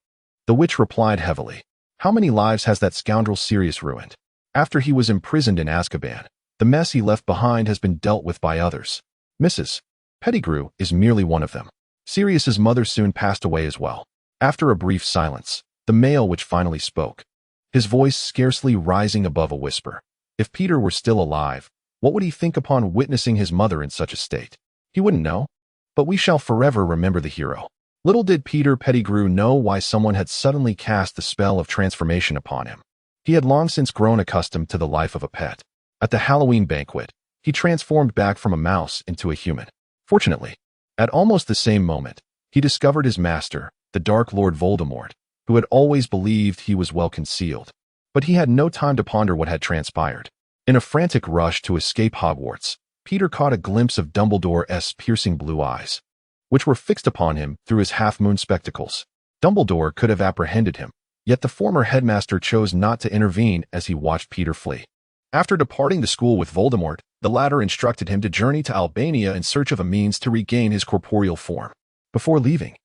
The witch replied heavily, "How many lives has that scoundrel Sirius ruined? After he was imprisoned in Azkaban, the mess he left behind has been dealt with by others. Mrs. Pettigrew is merely one of them. Sirius's mother soon passed away as well." After a brief silence, the male witch finally spoke, his voice scarcely rising above a whisper. If Peter were still alive, what would he think upon witnessing his mother in such a state? He wouldn't know, but we shall forever remember the hero. Little did Peter Pettigrew know why someone had suddenly cast the spell of transformation upon him. He had long since grown accustomed to the life of a pet. At the Halloween banquet, he transformed back from a mouse into a human. Fortunately, at almost the same moment, he discovered his master, the Dark Lord Voldemort, who had always believed he was well concealed. But he had no time to ponder what had transpired. In a frantic rush to escape Hogwarts, Peter caught a glimpse of Dumbledore's piercing blue eyes, which were fixed upon him through his half-moon spectacles. Dumbledore could have apprehended him, yet the former headmaster chose not to intervene as he watched Peter flee. After departing the school with Voldemort, the latter instructed him to journey to Albania in search of a means to regain his corporeal form. Before leaving,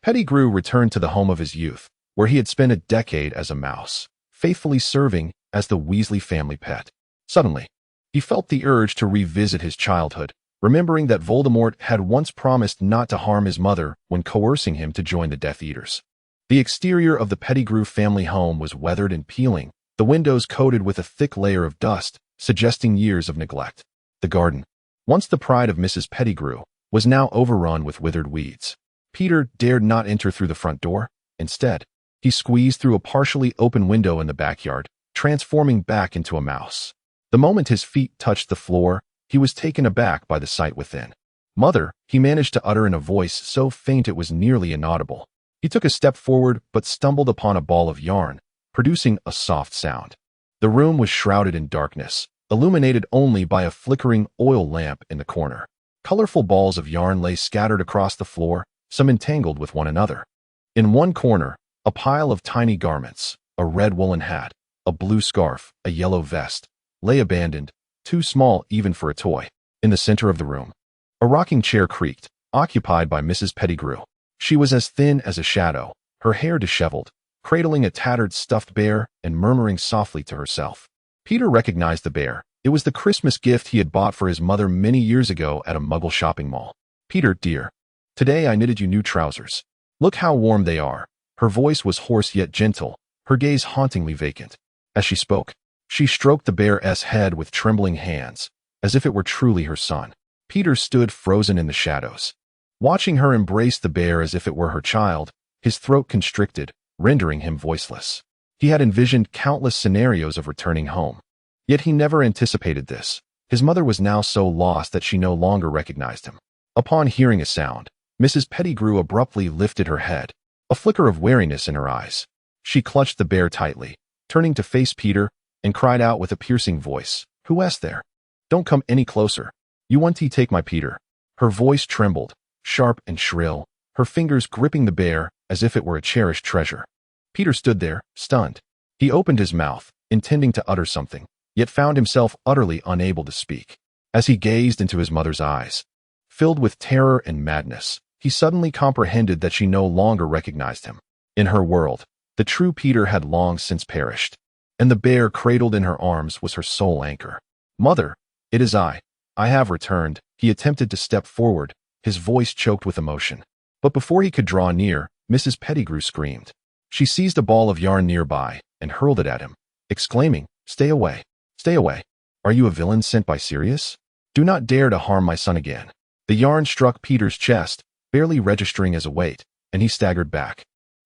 Pettigrew returned to the home of his youth, where he had spent a decade as a mouse, faithfully serving as the Weasley family pet. Suddenly, he felt the urge to revisit his childhood, remembering that Voldemort had once promised not to harm his mother when coercing him to join the Death Eaters. The exterior of the Pettigrew family home was weathered and peeling, the windows coated with a thick layer of dust, suggesting years of neglect. The garden, once the pride of Mrs. Pettigrew, was now overrun with withered weeds. Peter dared not enter through the front door. Instead, he squeezed through a partially open window in the backyard, transforming back into a mouse. The moment his feet touched the floor, he was taken aback by the sight within. "Mother," he managed to utter in a voice so faint it was nearly inaudible. He took a step forward but stumbled upon a ball of yarn, producing a soft sound. The room was shrouded in darkness, illuminated only by a flickering oil lamp in the corner. Colorful balls of yarn lay scattered across the floor, some entangled with one another. In one corner, a pile of tiny garments, a red woolen hat, a blue scarf, a yellow vest, lay abandoned, too small even for a toy. In the center of the room, a rocking chair creaked, occupied by Mrs. Pettigrew. She was as thin as a shadow, her hair disheveled, cradling a tattered stuffed bear and murmuring softly to herself. Peter recognized the bear. It was the Christmas gift he had bought for his mother many years ago at a Muggle shopping mall. "Peter, dear, today I knitted you new trousers. Look how warm they are." Her voice was hoarse yet gentle, her gaze hauntingly vacant. As she spoke, she stroked the bear's head with trembling hands, as if it were truly her son. Peter stood frozen in the shadows, watching her embrace the bear as if it were her child, his throat constricted, rendering him voiceless. He had envisioned countless scenarios of returning home. Yet he never anticipated this. His mother was now so lost that she no longer recognized him. Upon hearing a sound, Mrs. Pettigrew abruptly lifted her head, a flicker of wariness in her eyes. She clutched the bear tightly, turning to face Peter, and cried out with a piercing voice, "Who is there? Don't come any closer. You want to take my Peter." Her voice trembled, sharp and shrill, her fingers gripping the bear as if it were a cherished treasure. Peter stood there, stunned. He opened his mouth, intending to utter something, yet found himself utterly unable to speak. As he gazed into his mother's eyes, filled with terror and madness, he suddenly comprehended that she no longer recognized him. In her world, the true Peter had long since perished, and the bear cradled in her arms was her sole anchor. "Mother, it is I. I have returned." He attempted to step forward, his voice choked with emotion. But before he could draw near, Mrs. Pettigrew screamed. She seized a ball of yarn nearby and hurled it at him, exclaiming, "Stay away! Stay away! Are you a villain sent by Sirius? Do not dare to harm my son again." The yarn struck Peter's chest, barely registering as a weight, and he staggered back,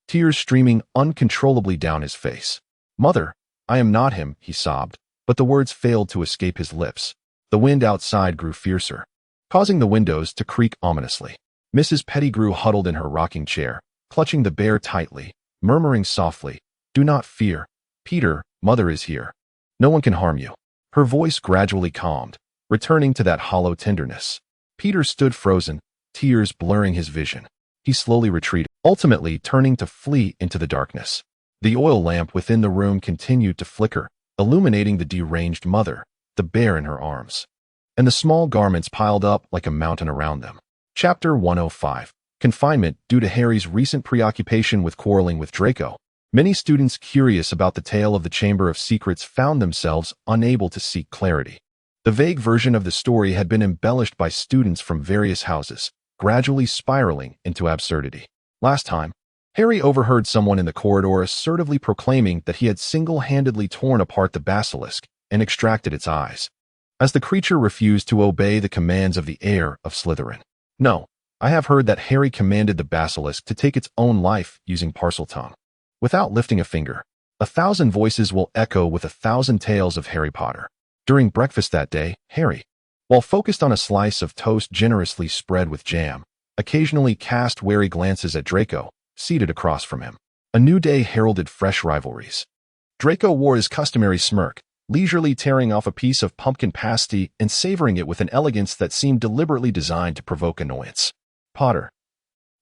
tears streaming uncontrollably down his face. "Mother, I am not him," he sobbed, but the words failed to escape his lips. The wind outside grew fiercer, causing the windows to creak ominously. Mrs. Pettigrew huddled in her rocking chair, clutching the bear tightly, murmuring softly, "Do not fear. Peter, Mother is here. No one can harm you." Her voice gradually calmed, returning to that hollow tenderness. Peter stood frozen, tears blurring his vision. He slowly retreated, ultimately turning to flee into the darkness. The oil lamp within the room continued to flicker, illuminating the deranged mother, the bear in her arms, and the small garments piled up like a mountain around them. Chapter 105. Confinement due to Harry's recent preoccupation with quarreling with Draco. Many students curious about the tale of the Chamber of Secrets found themselves unable to seek clarity. The vague version of the story had been embellished by students from various houses, gradually spiraling into absurdity. Last time, Harry overheard someone in the corridor assertively proclaiming that he had single-handedly torn apart the basilisk and extracted its eyes, as the creature refused to obey the commands of the heir of Slytherin. "No, I have heard that Harry commanded the basilisk to take its own life using Parseltongue." Without lifting a finger, 1,000 voices will echo with 1,000 tales of Harry Potter. During breakfast that day, Harry, while focused on a slice of toast generously spread with jam, occasionally cast wary glances at Draco, seated across from him. A new day heralded fresh rivalries. Draco wore his customary smirk, leisurely tearing off a piece of pumpkin pasty and savoring it with an elegance that seemed deliberately designed to provoke annoyance. Potter,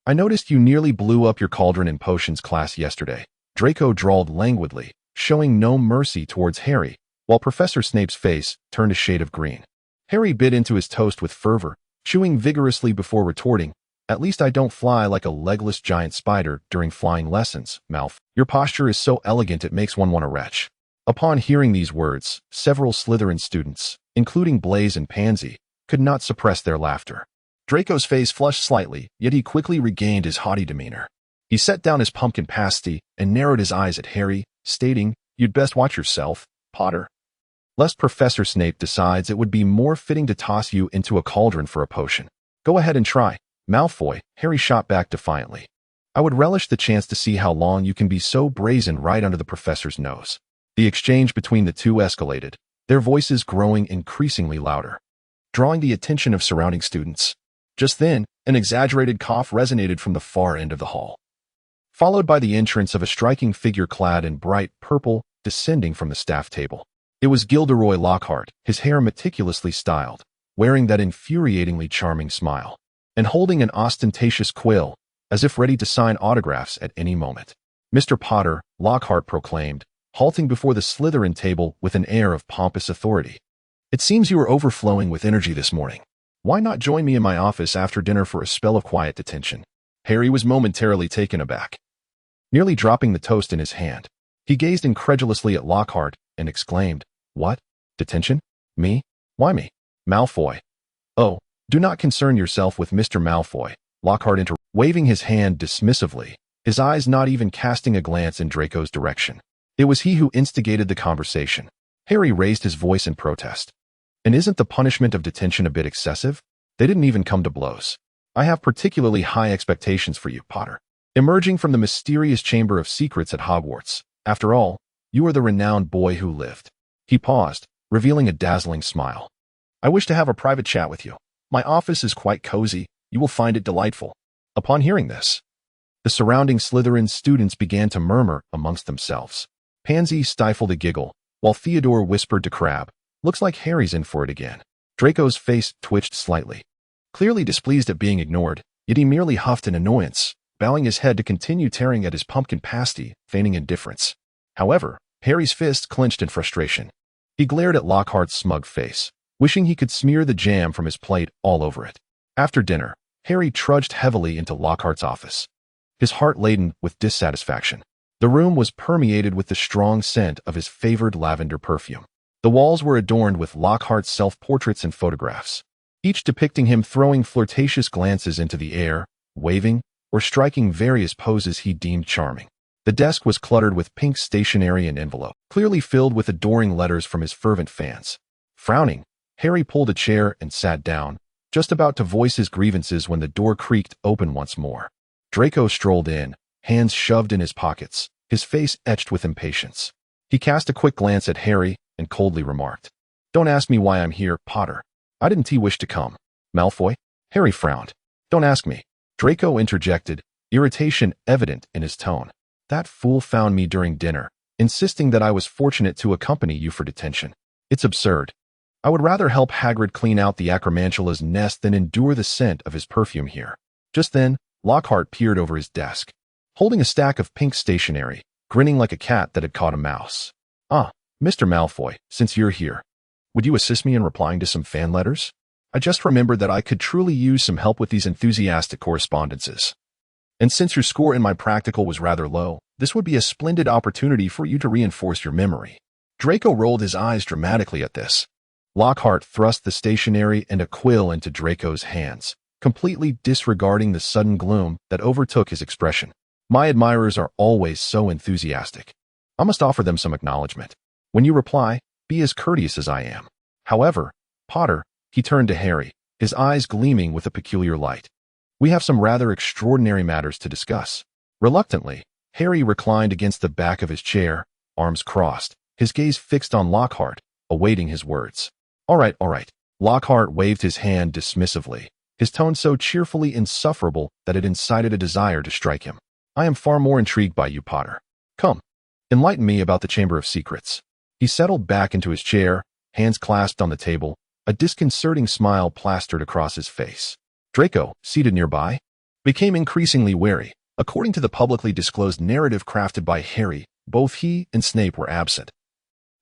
I noticed you nearly blew up your cauldron in potions class yesterday. Draco drawled languidly, showing no mercy towards Harry, while Professor Snape's face turned a shade of green. Harry bit into his toast with fervor, chewing vigorously before retorting, "At least I don't fly like a legless giant spider during flying lessons, Malfoy. Your posture is so elegant it makes one want to retch." Upon hearing these words, several Slytherin students, including Blaise and Pansy, could not suppress their laughter. Draco's face flushed slightly, yet he quickly regained his haughty demeanor. He set down his pumpkin pasty and narrowed his eyes at Harry, stating, "You'd best watch yourself, Potter, lest Professor Snape decides it would be more fitting to toss you into a cauldron for a potion." "Go ahead and try, Malfoy," Harry shot back defiantly. "I would relish the chance to see how long you can be so brazen right under the professor's nose." The exchange between the two escalated, their voices growing increasingly louder, drawing the attention of surrounding students. Just then, an exaggerated cough resonated from the far end of the hall, followed by the entrance of a striking figure clad in bright purple descending from the staff table. It was Gilderoy Lockhart, his hair meticulously styled, wearing that infuriatingly charming smile, and holding an ostentatious quill, as if ready to sign autographs at any moment. "Mr. Potter," Lockhart proclaimed, halting before the Slytherin table with an air of pompous authority. "It seems you are overflowing with energy this morning. Why not join me in my office after dinner for a spell of quiet detention?" Harry was momentarily taken aback, nearly dropping the toast in his hand. He gazed incredulously at Lockhart and exclaimed, "What? Detention? Me? Why me?" "Malfoy." "Oh, do not concern yourself with Mr. Malfoy," Lockhart interrupted, waving his hand dismissively, his eyes not even casting a glance in Draco's direction. It was he who instigated the conversation. Harry raised his voice in protest. "And isn't the punishment of detention a bit excessive? They didn't even come to blows. I have particularly high expectations for you, Potter. Emerging from the mysterious chamber of secrets at Hogwarts. After all, you are the renowned boy who lived." He paused, revealing a dazzling smile. "I wish to have a private chat with you. My office is quite cozy. You will find it delightful." Upon hearing this, the surrounding Slytherin students began to murmur amongst themselves. Pansy stifled a giggle, while Theodore whispered to Crabbe, "Looks like Harry's in for it again." Draco's face twitched slightly, clearly displeased at being ignored, yet he merely huffed in annoyance, bowing his head to continue tearing at his pumpkin pasty, feigning indifference. However, Harry's fists clenched in frustration. He glared at Lockhart's smug face, wishing he could smear the jam from his plate all over it. After dinner, Harry trudged heavily into Lockhart's office, his heart laden with dissatisfaction. The room was permeated with the strong scent of his favored lavender perfume. The walls were adorned with Lockhart's self-portraits and photographs, each depicting him throwing flirtatious glances into the air, waving, or striking various poses he deemed charming. The desk was cluttered with pink stationery and envelope, clearly filled with adoring letters from his fervent fans. Frowning, Harry pulled a chair and sat down, just about to voice his grievances when the door creaked open once more. Draco strolled in, hands shoved in his pockets, his face etched with impatience. He cast a quick glance at Harry and coldly remarked, "Don't ask me why I'm here, Potter. I didn't wish to come." "Malfoy?" Harry frowned. "Don't ask me," Draco interjected, irritation evident in his tone. "That fool found me during dinner, insisting that I was fortunate to accompany you for detention. It's absurd. I would rather help Hagrid clean out the Acromantula's nest than endure the scent of his perfume here." Just then, Lockhart peered over his desk, holding a stack of pink stationery, grinning like a cat that had caught a mouse. "Ah, Mr. Malfoy, since you're here, would you assist me in replying to some fan letters? I just remembered that I could truly use some help with these enthusiastic correspondences. And since your score in my practical was rather low, this would be a splendid opportunity for you to reinforce your memory." Draco rolled his eyes dramatically at this. Lockhart thrust the stationery and a quill into Draco's hands, completely disregarding the sudden gloom that overtook his expression. "My admirers are always so enthusiastic. I must offer them some acknowledgement. When you reply, be as courteous as I am. However, Potter," he turned to Harry, his eyes gleaming with a peculiar light, "we have some rather extraordinary matters to discuss." Reluctantly, Harry reclined against the back of his chair, arms crossed, his gaze fixed on Lockhart, awaiting his words. All right. Lockhart waved his hand dismissively, his tone so cheerfully insufferable that it incited a desire to strike him. I am far more intrigued by you, Potter. Come, enlighten me about the Chamber of Secrets. He settled back into his chair, hands clasped on the table, a disconcerting smile plastered across his face. Draco, seated nearby, became increasingly wary. According to the publicly disclosed narrative crafted by Harry, both he and Snape were absent.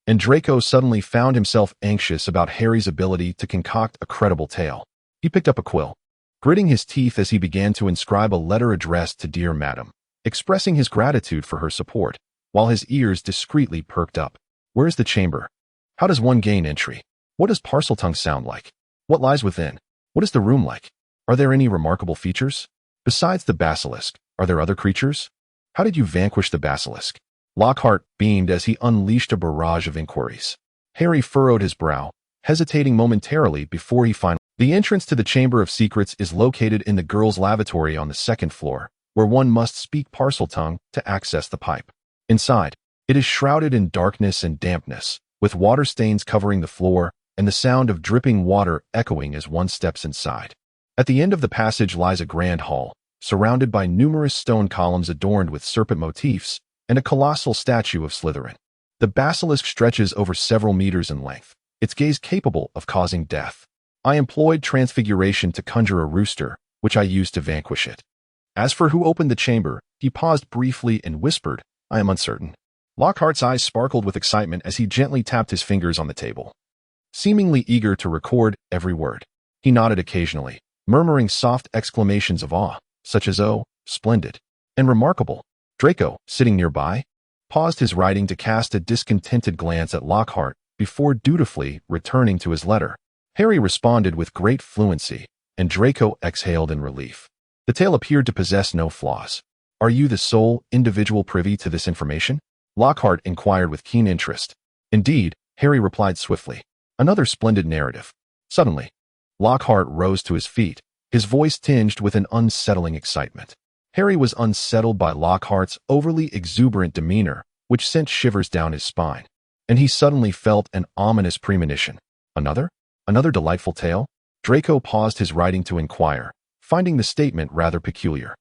And Draco suddenly found himself anxious about Harry's ability to concoct a credible tale. He picked up a quill, gritting his teeth as he began to inscribe a letter addressed to Dear Madam, expressing his gratitude for her support, while his ears discreetly perked up. Where is the chamber? How does one gain entry? What does Parseltongue sound like? What lies within? What is the room like? Are there any remarkable features? Besides the basilisk, are there other creatures? How did you vanquish the basilisk? Lockhart beamed as he unleashed a barrage of inquiries. Harry furrowed his brow, hesitating momentarily before he finally... The entrance to the Chamber of Secrets is located in the girls' lavatory on the second floor, where one must speak Parseltongue to access the pipe. Inside, it is shrouded in darkness and dampness, with water stains covering the floor and the sound of dripping water echoing as one steps inside. At the end of the passage lies a grand hall, surrounded by numerous stone columns adorned with serpent motifs and a colossal statue of Slytherin. The basilisk stretches over several meters in length, its gaze capable of causing death. I employed transfiguration to conjure a rooster, which I used to vanquish it. As for who opened the chamber, he paused briefly and whispered, I am uncertain. Lockhart's eyes sparkled with excitement as he gently tapped his fingers on the table, seemingly eager to record every word. He nodded occasionally, murmuring soft exclamations of awe, such as, oh, splendid, and remarkable. Draco, sitting nearby, paused his writing to cast a discontented glance at Lockhart before dutifully returning to his letter. Harry responded with great fluency, and Draco exhaled in relief. The tale appeared to possess no flaws. Are you the sole individual privy to this information? Lockhart inquired with keen interest. Indeed, Harry replied swiftly. Another splendid narrative. Suddenly, Lockhart rose to his feet, his voice tinged with an unsettling excitement. Harry was unsettled by Lockhart's overly exuberant demeanor, which sent shivers down his spine, and he suddenly felt an ominous premonition. Another delightful tale? Draco paused his writing to inquire, finding the statement rather peculiar.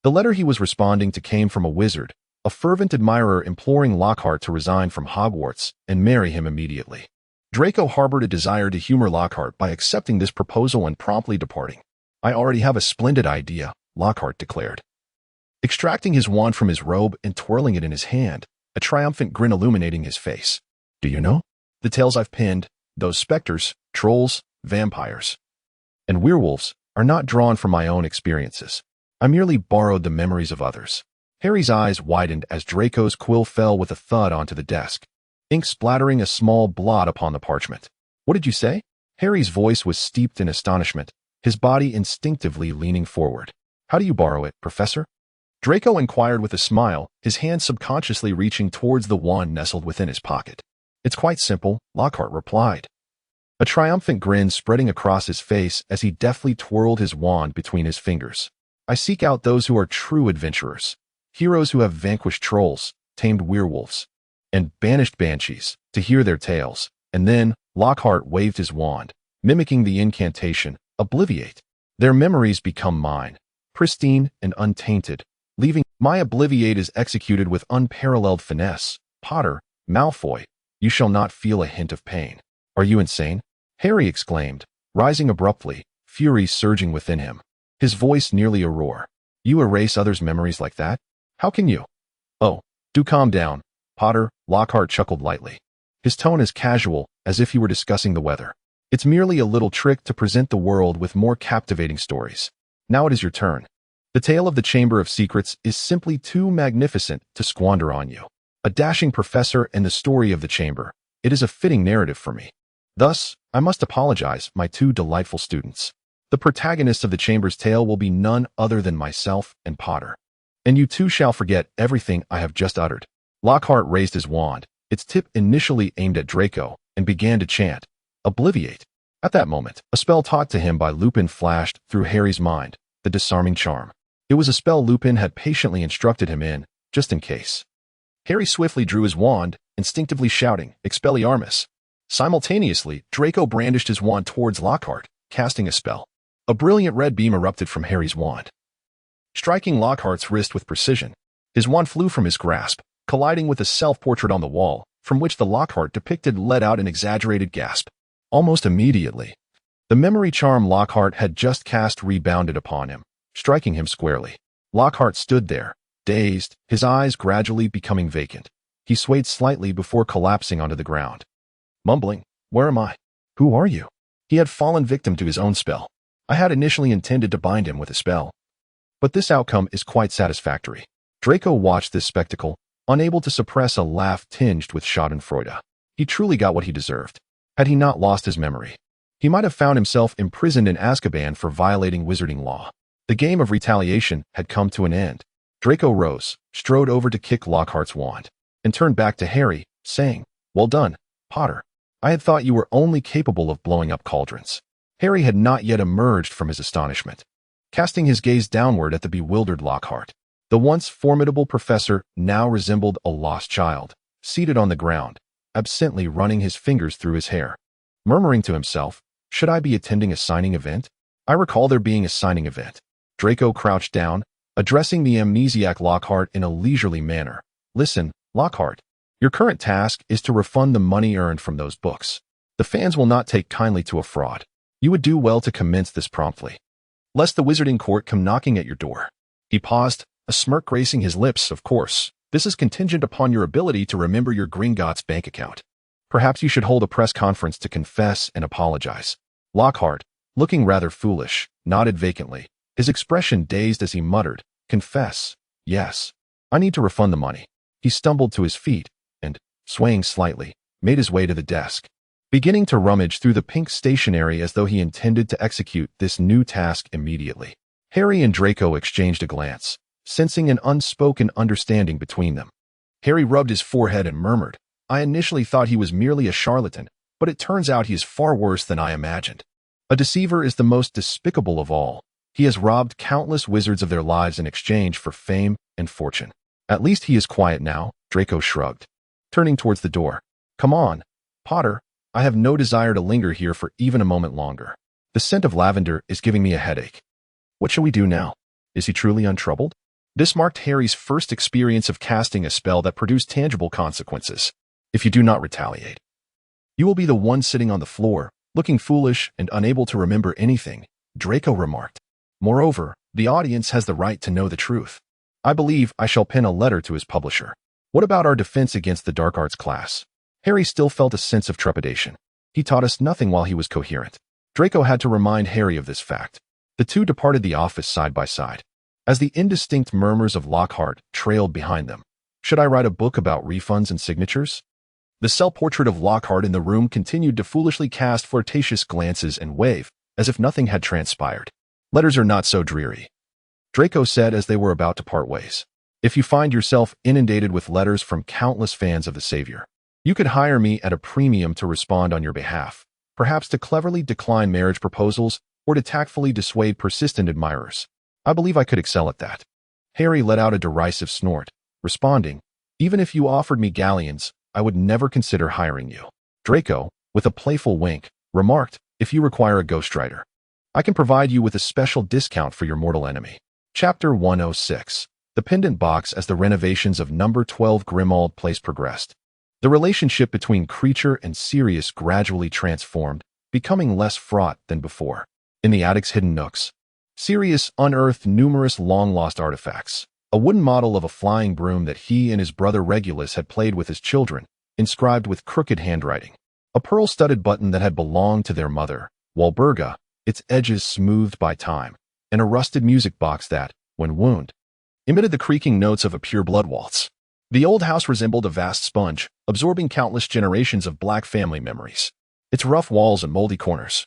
The letter he was responding to came from a wizard, a fervent admirer imploring Lockhart to resign from Hogwarts and marry him immediately. Draco harbored a desire to humor Lockhart by accepting this proposal and promptly departing. I already have a splendid idea, Lockhart declared, extracting his wand from his robe and twirling it in his hand, a triumphant grin illuminating his face. Do you know? The tales I've penned, those specters, trolls, vampires, and werewolves, are not drawn from my own experiences. I merely borrowed the memories of others. Harry's eyes widened as Draco's quill fell with a thud onto the desk, ink splattering a small blot upon the parchment. What did you say? Harry's voice was steeped in astonishment, his body instinctively leaning forward. How do you borrow it, Professor? Draco inquired with a smile, his hand subconsciously reaching towards the wand nestled within his pocket. It's quite simple, Lockhart replied, a triumphant grin spreading across his face as he deftly twirled his wand between his fingers. I seek out those who are true adventurers, heroes who have vanquished trolls, tamed werewolves, and banished banshees, to hear their tales. And then, Lockhart waved his wand, mimicking the incantation, Obliviate. Their memories become mine, pristine and untainted, leaving my Obliviate is executed with unparalleled finesse. Potter, Malfoy, you shall not feel a hint of pain. Are you insane? Harry exclaimed, rising abruptly, fury surging within him, his voice nearly a roar. You erase others' memories like that? How can you? Oh, do calm down, Potter, Lockhart chuckled lightly, his tone as casual as if he were discussing the weather. It's merely a little trick to present the world with more captivating stories. Now it is your turn. The tale of the Chamber of Secrets is simply too magnificent to squander on you. A dashing professor and the story of the chamber. It is a fitting narrative for me. Thus, I must apologize, my two delightful students. The protagonists of the chamber's tale will be none other than myself and Potter. And you too shall forget everything I have just uttered. Lockhart raised his wand, its tip initially aimed at Draco, and began to chant, Obliviate. At that moment, a spell taught to him by Lupin flashed through Harry's mind, the disarming charm. It was a spell Lupin had patiently instructed him in, just in case. Harry swiftly drew his wand, instinctively shouting, Expelliarmus. Simultaneously, Draco brandished his wand towards Lockhart, casting a spell. A brilliant red beam erupted from Harry's wand, striking Lockhart's wrist with precision. His wand flew from his grasp, colliding with a self-portrait on the wall, from which the Lockhart depicted let out an exaggerated gasp. Almost immediately, the memory charm Lockhart had just cast rebounded upon him, striking him squarely. Lockhart stood there, dazed, his eyes gradually becoming vacant. He swayed slightly before collapsing onto the ground. Mumbling, "Where am I? Who are you?" He had fallen victim to his own spell. I had initially intended to bind him with a spell, but this outcome is quite satisfactory. Draco watched this spectacle, unable to suppress a laugh tinged with schadenfreude. He truly got what he deserved. Had he not lost his memory, he might have found himself imprisoned in Azkaban for violating wizarding law. The game of retaliation had come to an end. Draco rose, strode over to kick Lockhart's wand, and turned back to Harry, saying, "Well done, Potter. I had thought you were only capable of blowing up cauldrons." Harry had not yet emerged from his astonishment. Casting his gaze downward at the bewildered Lockhart, the once formidable professor now resembled a lost child, seated on the ground, absently running his fingers through his hair. Murmuring to himself, "Should I be attending a signing event? I recall there being a signing event." Draco crouched down, addressing the amnesiac Lockhart in a leisurely manner. "Listen, Lockhart, your current task is to refund the money earned from those books. The fans will not take kindly to a fraud. You would do well to commence this promptly, lest the wizarding court come knocking at your door." He paused, a smirk gracing his lips. "Of course, this is contingent upon your ability to remember your Gringotts bank account. Perhaps you should hold a press conference to confess and apologize." Lockhart, looking rather foolish, nodded vacantly, his expression dazed as he muttered, "Confess? Yes. I need to refund the money." He stumbled to his feet and, swaying slightly, made his way to the desk, beginning to rummage through the pink stationery as though he intended to execute this new task immediately. Harry and Draco exchanged a glance, sensing an unspoken understanding between them. Harry rubbed his forehead and murmured, "I initially thought he was merely a charlatan, but it turns out he is far worse than I imagined. A deceiver is the most despicable of all. He has robbed countless wizards of their lives in exchange for fame and fortune." "At least he is quiet now," Draco shrugged, turning towards the door. "Come on, Potter. I have no desire to linger here for even a moment longer. The scent of lavender is giving me a headache. What shall we do now? Is he truly untroubled?" This marked Harry's first experience of casting a spell that produced tangible consequences. "If you do not retaliate, you will be the one sitting on the floor, looking foolish and unable to remember anything," Draco remarked. "Moreover, the audience has the right to know the truth. I believe I shall pen a letter to his publisher. What about our defense against the dark arts class?" Harry still felt a sense of trepidation. He taught us nothing while he was coherent. Draco had to remind Harry of this fact. The two departed the office side by side, as the indistinct murmurs of Lockhart trailed behind them. "Should I write a book about refunds and signatures?" The self-portrait of Lockhart in the room continued to foolishly cast flirtatious glances and wave, as if nothing had transpired. "Letters are not so dreary," Draco said as they were about to part ways. "If you find yourself inundated with letters from countless fans of the Savior, you could hire me at a premium to respond on your behalf, perhaps to cleverly decline marriage proposals or to tactfully dissuade persistent admirers. I believe I could excel at that." Harry let out a derisive snort, responding, "Even if you offered me galleons, I would never consider hiring you." Draco, with a playful wink, remarked, "If you require a ghostwriter, I can provide you with a special discount for your mortal enemy." Chapter 106. The Pendant Box. As the renovations of number 12 Grimmauld Place progressed, the relationship between Creature and Sirius gradually transformed, becoming less fraught than before. In the attic's hidden nooks, Sirius unearthed numerous long-lost artifacts. A wooden model of a flying broom that he and his brother Regulus had played with as children, inscribed with crooked handwriting. A pearl-studded button that had belonged to their mother, Walburga, its edges smoothed by time, and a rusted music box that, when wound, emitted the creaking notes of a pure blood waltz. The old house resembled a vast sponge, absorbing countless generations of Black family memories. Its rough walls and moldy corners,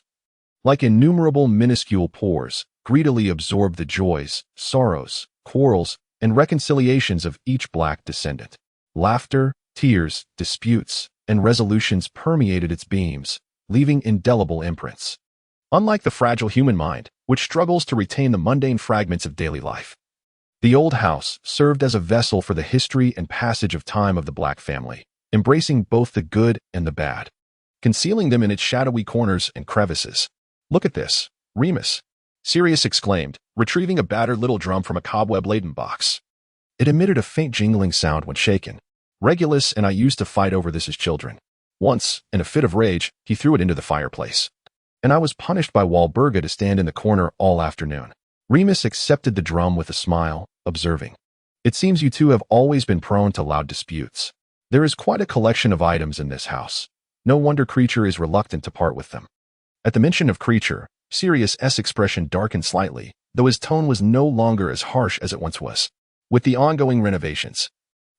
like innumerable minuscule pores, greedily absorbed the joys, sorrows, quarrels, and reconciliations of each Black descendant. Laughter, tears, disputes, and resolutions permeated its beams, leaving indelible imprints. Unlike the fragile human mind, which struggles to retain the mundane fragments of daily life, the old house served as a vessel for the history and passage of time of the Black family, embracing both the good and the bad, concealing them in its shadowy corners and crevices. "Look at this, Remus," Sirius exclaimed, retrieving a battered little drum from a cobweb-laden box. It emitted a faint jingling sound when shaken. Regulus and I used to fight over this as children. Once, in a fit of rage, he threw it into the fireplace. And I was punished by Walburga to stand in the corner all afternoon. Remus accepted the drum with a smile, observing, "It seems you two have always been prone to loud disputes. There is quite a collection of items in this house. No wonder Creature is reluctant to part with them." At the mention of Creature, Sirius's expression darkened slightly, though his tone was no longer as harsh as it once was. With the ongoing renovations,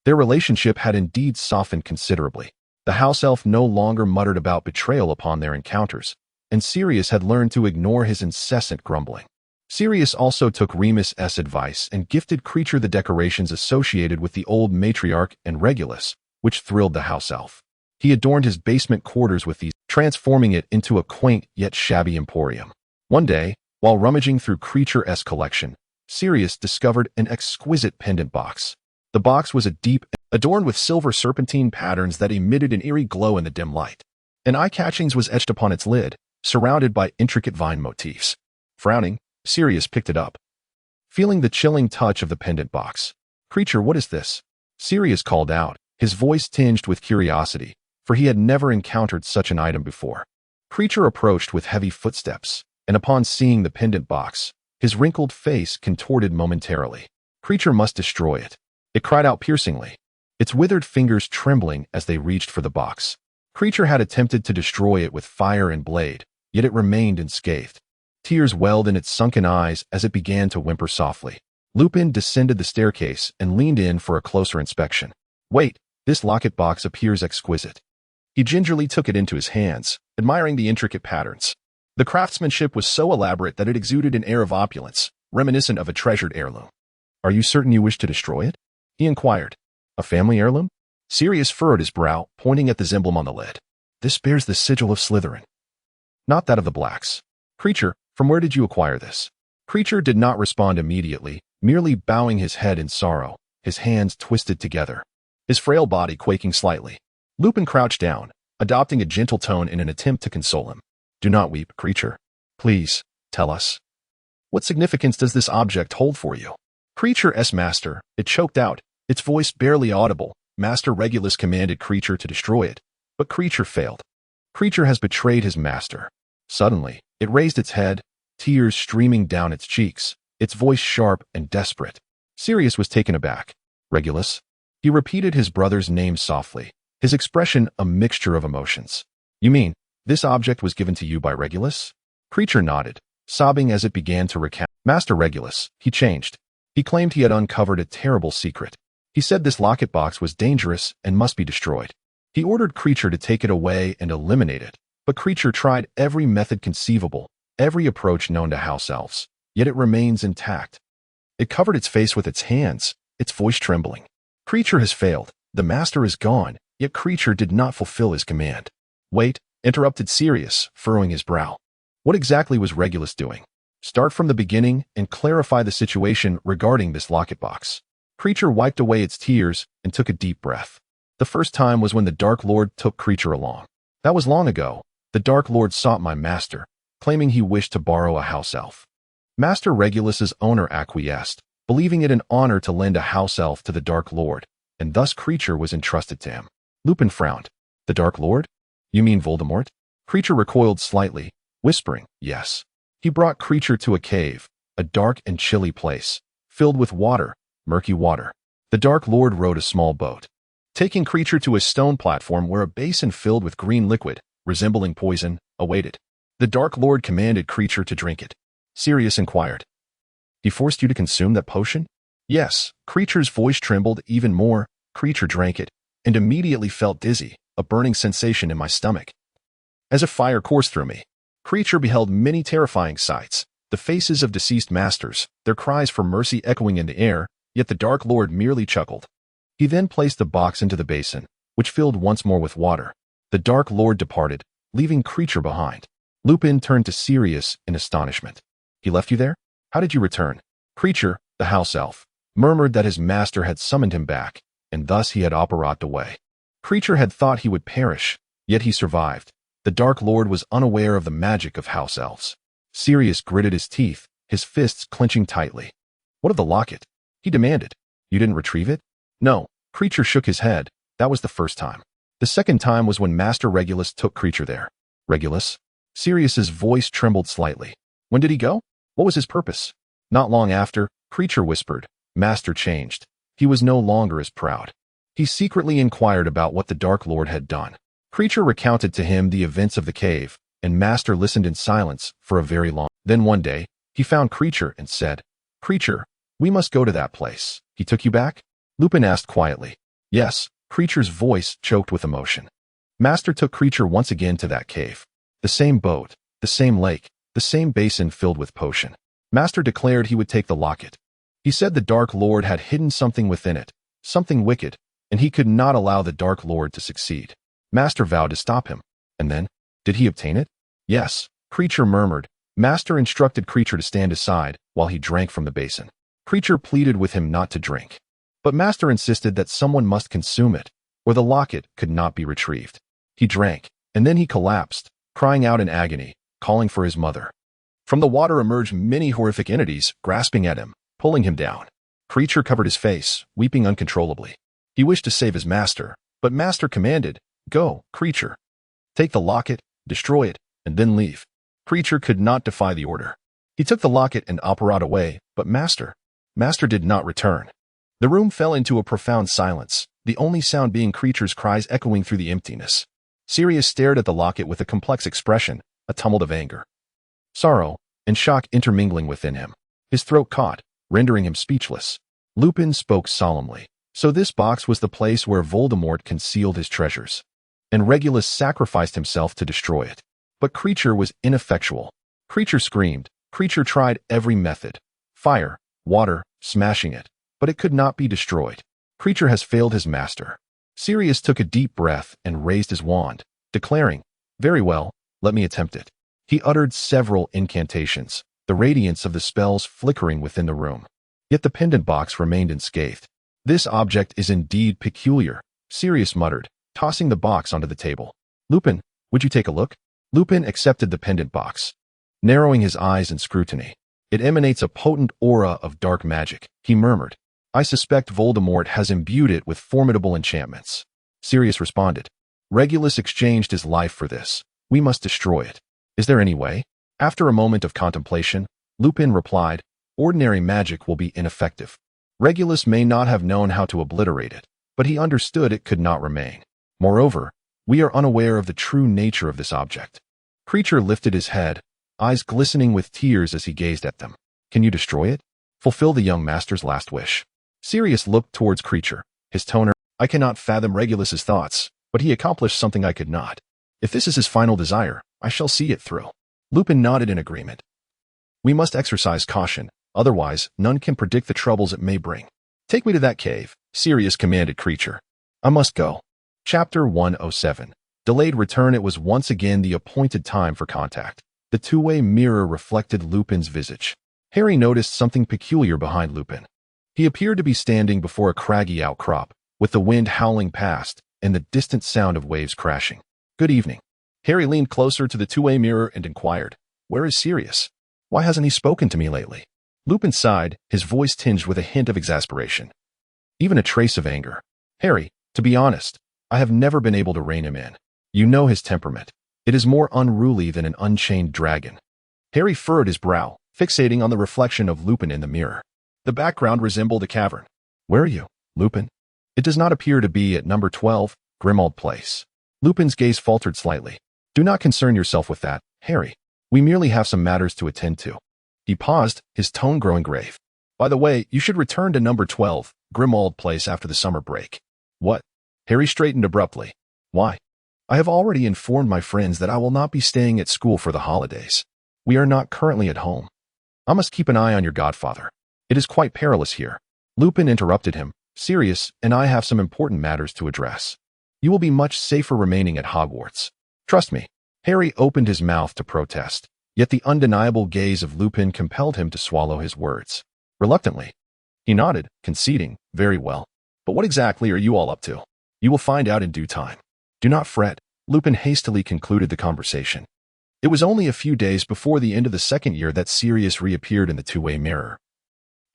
their relationship had indeed softened considerably. The house elf no longer muttered about betrayal upon their encounters, and Sirius had learned to ignore his incessant grumbling. Sirius also took Remus's advice and gifted Creature the decorations associated with the old matriarch and Regulus, which thrilled the house elf. He adorned his basement quarters with these, transforming it into a quaint yet shabby emporium. One day, while rummaging through Creature's collection, Sirius discovered an exquisite pendant box. The box was adorned with silver serpentine patterns that emitted an eerie glow in the dim light. An eye-catching was etched upon its lid, surrounded by intricate vine motifs. Frowning, Sirius picked it up, feeling the chilling touch of the pendant box. "Creature, what is this?" Sirius called out, his voice tinged with curiosity, for he had never encountered such an item before. Creature approached with heavy footsteps, and upon seeing the pendant box, his wrinkled face contorted momentarily. Creature must destroy it. It cried out piercingly, its withered fingers trembling as they reached for the box. Creature had attempted to destroy it with fire and blade, yet it remained unscathed. Tears welled in its sunken eyes as it began to whimper softly. Lupin descended the staircase and leaned in for a closer inspection. "Wait, this locket box appears exquisite." He gingerly took it into his hands, admiring the intricate patterns. The craftsmanship was so elaborate that it exuded an air of opulence, reminiscent of a treasured heirloom. "Are you certain you wish to destroy it?" he inquired. "A family heirloom?" Sirius furrowed his brow, pointing at the emblem on the lid. "This bears the sigil of Slytherin, not that of the Blacks." "Creature, from where did you acquire this?" Creature did not respond immediately, merely bowing his head in sorrow, his hands twisted together, his frail body quaking slightly. Lupin crouched down, adopting a gentle tone in an attempt to console him. "Do not weep, Creature. Please, tell us. What significance does this object hold for you?" "Creature's master," it choked out, its voice barely audible. "Master Regulus commanded Creature to destroy it, but Creature failed. Creature has betrayed his master." Suddenly, it raised its head, tears streaming down its cheeks, its voice sharp and desperate. Sirius was taken aback. "Regulus?" He repeated his brother's name softly, his expression a mixture of emotions. "You mean, this object was given to you by Regulus?" Creature nodded, sobbing as it began to recount. "Master Regulus, he changed. He claimed he had uncovered a terrible secret. He said this locket box was dangerous and must be destroyed. He ordered Creature to take it away and eliminate it, but Creature tried every method conceivable, every approach known to house elves, yet it remains intact. It covered its face with its hands, its voice trembling. Creature has failed. The master is gone, yet Creature did not fulfill his command." "Wait," interrupted Sirius, furrowing his brow. "What exactly was Regulus doing? Start from the beginning and clarify the situation regarding this locket box." Creature wiped away its tears and took a deep breath. "The first time was when the Dark Lord took Creature along. That was long ago. The Dark Lord sought my master, claiming he wished to borrow a house elf. Master Regulus's owner acquiesced, believing it an honor to lend a house elf to the Dark Lord, and thus Creature was entrusted to him." Lupin frowned. "The Dark Lord? You mean Voldemort?" Creature recoiled slightly, whispering, "Yes." He brought Creature to a cave, a dark and chilly place, filled with water, murky water. The Dark Lord rowed a small boat, taking Creature to a stone platform where a basin filled with green liquid, resembling poison, awaited. The Dark Lord commanded Creature to drink it. Sirius inquired, "He forced you to consume that potion?" "Yes." Creature's voice trembled even more. Creature drank it, and immediately felt dizzy, a burning sensation in my stomach. As a fire coursed through me. Creature beheld many terrifying sights, the faces of deceased masters, their cries for mercy echoing in the air, yet the Dark Lord merely chuckled. He then placed the box into the basin, which filled once more with water. The Dark Lord departed, leaving Creature behind. Lupin turned to Sirius in astonishment. "He left you there? How did you return?" Creature, the house elf, murmured that his master had summoned him back, and thus he had operated away. Creature had thought he would perish, yet he survived. The Dark Lord was unaware of the magic of house elves. Sirius gritted his teeth, his fists clenching tightly. "What of the locket?" he demanded. You didn't retrieve it? No. Creature shook his head. That was the first time. The second time was when Master Regulus took Creature there. Regulus? Sirius's voice trembled slightly. When did he go? What was his purpose? Not long after, Creature whispered. Master changed. He was no longer as proud. He secretly inquired about what the Dark Lord had done. Creature recounted to him the events of the cave, and Master listened in silence for a very long. Then one day, he found Creature and said, Creature, we must go to that place. He took you back? Lupin asked quietly. Yes. Creature's voice choked with emotion. Master took Creature once again to that cave. The same boat, the same lake, the same basin filled with potion. Master declared he would take the locket. He said the Dark Lord had hidden something within it, something wicked, and he could not allow the Dark Lord to succeed. Master vowed to stop him. And then, did he obtain it? Yes, Creature murmured. Master instructed Creature to stand aside while he drank from the basin. Creature pleaded with him not to drink. But Master insisted that someone must consume it, or the locket could not be retrieved. He drank, and then he collapsed, crying out in agony, calling for his mother. From the water emerged many horrific entities, grasping at him, pulling him down. Creature covered his face, weeping uncontrollably. He wished to save his master, but Master commanded, Go, Creature. Take the locket, destroy it, and then leave. Creature could not defy the order. He took the locket and apparat away, but Master did not return. The room fell into a profound silence, the only sound being Creature's cries echoing through the emptiness. Sirius stared at the locket with a complex expression, a tumult of anger, sorrow, and shock intermingling within him. His throat caught, rendering him speechless. Lupin spoke solemnly. So this box was the place where Voldemort concealed his treasures, and Regulus sacrificed himself to destroy it. But Creature was ineffectual. Creature screamed. Creature tried every method. Fire, water, smashing it. But it could not be destroyed. Creature has failed his master. Sirius took a deep breath and raised his wand, declaring, Very well, let me attempt it. He uttered several incantations, the radiance of the spells flickering within the room. Yet the pendant box remained unscathed. This object is indeed peculiar, Sirius muttered, tossing the box onto the table. Lupin, would you take a look? Lupin accepted the pendant box, narrowing his eyes in scrutiny. It emanates a potent aura of dark magic, he murmured. I suspect Voldemort has imbued it with formidable enchantments. Sirius responded. Regulus exchanged his life for this. We must destroy it. Is there any way? After a moment of contemplation, Lupin replied, Ordinary magic will be ineffective. Regulus may not have known how to obliterate it, but he understood it could not remain. Moreover, we are unaware of the true nature of this object. Creature lifted his head, eyes glistening with tears as he gazed at them. Can you destroy it? Fulfill the young master's last wish. Sirius looked towards Creature, his toner. I cannot fathom Regulus's thoughts, but he accomplished something I could not. If this is his final desire, I shall see it through. Lupin nodded in agreement. We must exercise caution, otherwise none can predict the troubles it may bring. Take me to that cave, Sirius commanded Creature. I must go. Chapter 107. Delayed return. It was once again the appointed time for contact. The two-way mirror reflected Lupin's visage. Harry noticed something peculiar behind Lupin. He appeared to be standing before a craggy outcrop, with the wind howling past and the distant sound of waves crashing. Good evening. Harry leaned closer to the two-way mirror and inquired, Where is Sirius? Why hasn't he spoken to me lately? Lupin sighed, his voice tinged with a hint of exasperation, even a trace of anger. Harry, to be honest, I have never been able to rein him in. You know his temperament. It is more unruly than an unchained dragon. Harry furrowed his brow, fixating on the reflection of Lupin in the mirror. The background resembled a cavern. Where are you, Lupin? It does not appear to be at number 12, Grimmauld Place. Lupin's gaze faltered slightly. Do not concern yourself with that, Harry. We merely have some matters to attend to. He paused, his tone growing grave. By the way, you should return to number 12, Grimmauld Place after the summer break. What? Harry straightened abruptly. Why? I have already informed my friends that I will not be staying at school for the holidays. We are not currently at home. I must keep an eye on your godfather. It is quite perilous here. Lupin interrupted him. Sirius and I have some important matters to address. You will be much safer remaining at Hogwarts. Trust me. Harry opened his mouth to protest, yet the undeniable gaze of Lupin compelled him to swallow his words. Reluctantly, he nodded, conceding, Very well. But what exactly are you all up to? You will find out in due time. Do not fret. Lupin hastily concluded the conversation. It was only a few days before the end of the second year that Sirius reappeared in the two-way mirror.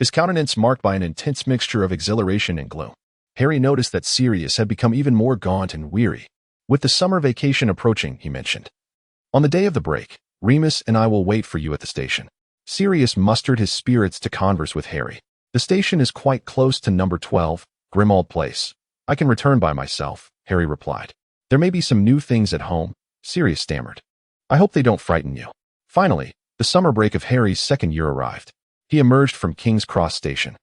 his countenance marked by an intense mixture of exhilaration and gloom. Harry noticed that Sirius had become even more gaunt and weary. With the summer vacation approaching, he mentioned, "On the day of the break, Remus and I will wait for you at the station." Sirius mustered his spirits to converse with Harry. "The station is quite close to number 12, Grimmauld Place. I can return by myself," Harry replied. "There may be some new things at home," Sirius stammered. "I hope they don't frighten you." Finally, the summer break of Harry's second year arrived. He emerged from King's Cross Station,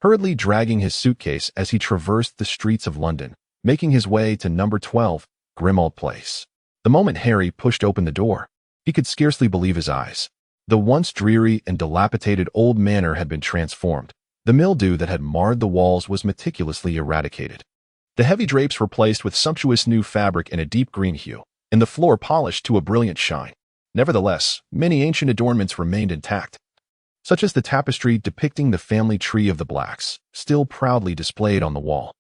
hurriedly dragging his suitcase as he traversed the streets of London, making his way to number 12, Grimmauld Place. The moment Harry pushed open the door, he could scarcely believe his eyes. The once dreary and dilapidated old manor had been transformed. The mildew that had marred the walls was meticulously eradicated. The heavy drapes were placed with sumptuous new fabric in a deep green hue, and the floor polished to a brilliant shine. Nevertheless, many ancient adornments remained intact, such as the tapestry depicting the family tree of the Blacks, still proudly displayed on the wall.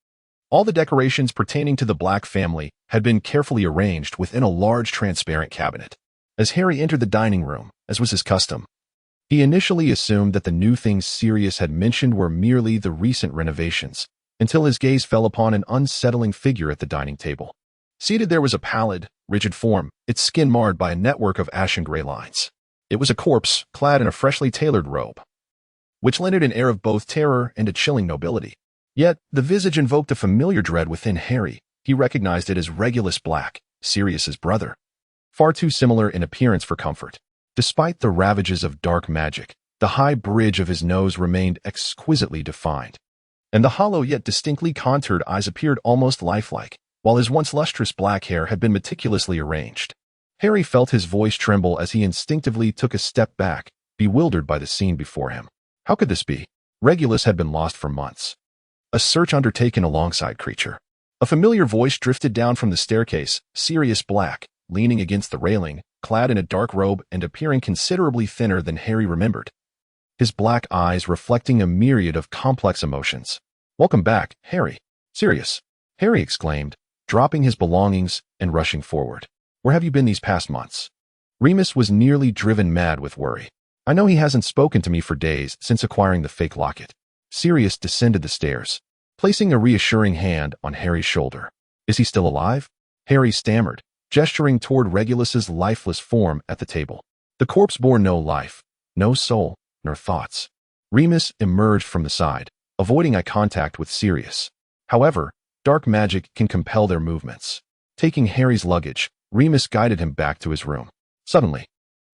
All the decorations pertaining to the Black family had been carefully arranged within a large transparent cabinet. As Harry entered the dining room, as was his custom, he initially assumed that the new things Sirius had mentioned were merely the recent renovations, until his gaze fell upon an unsettling figure at the dining table. Seated there was a pallid, rigid form, its skin marred by a network of ashen gray lines. It was a corpse, clad in a freshly tailored robe, which lent it an air of both terror and a chilling nobility. Yet, the visage invoked a familiar dread within Harry. He recognized it as Regulus Black, Sirius's brother, far too similar in appearance for comfort. Despite the ravages of dark magic, the high bridge of his nose remained exquisitely defined, and the hollow yet distinctly contoured eyes appeared almost lifelike, while his once lustrous black hair had been meticulously arranged. Harry felt his voice tremble as he instinctively took a step back, bewildered by the scene before him. How could this be? Regulus had been lost for months. A search undertaken alongside Creature. A familiar voice drifted down from the staircase, Sirius Black, leaning against the railing, clad in a dark robe and appearing considerably thinner than Harry remembered, his black eyes reflecting a myriad of complex emotions. "Welcome back, Harry." "Sirius," Harry exclaimed, dropping his belongings and rushing forward. "Where have you been these past months?" Remus was nearly driven mad with worry. "I know he hasn't spoken to me for days since acquiring the fake locket." Sirius descended the stairs, placing a reassuring hand on Harry's shoulder. "Is he still alive?" Harry stammered, gesturing toward Regulus's lifeless form at the table. The corpse bore no life, no soul, nor thoughts. Remus emerged from the side, avoiding eye contact with Sirius. However, dark magic can compel their movements. Taking Harry's luggage, Remus guided him back to his room. Suddenly,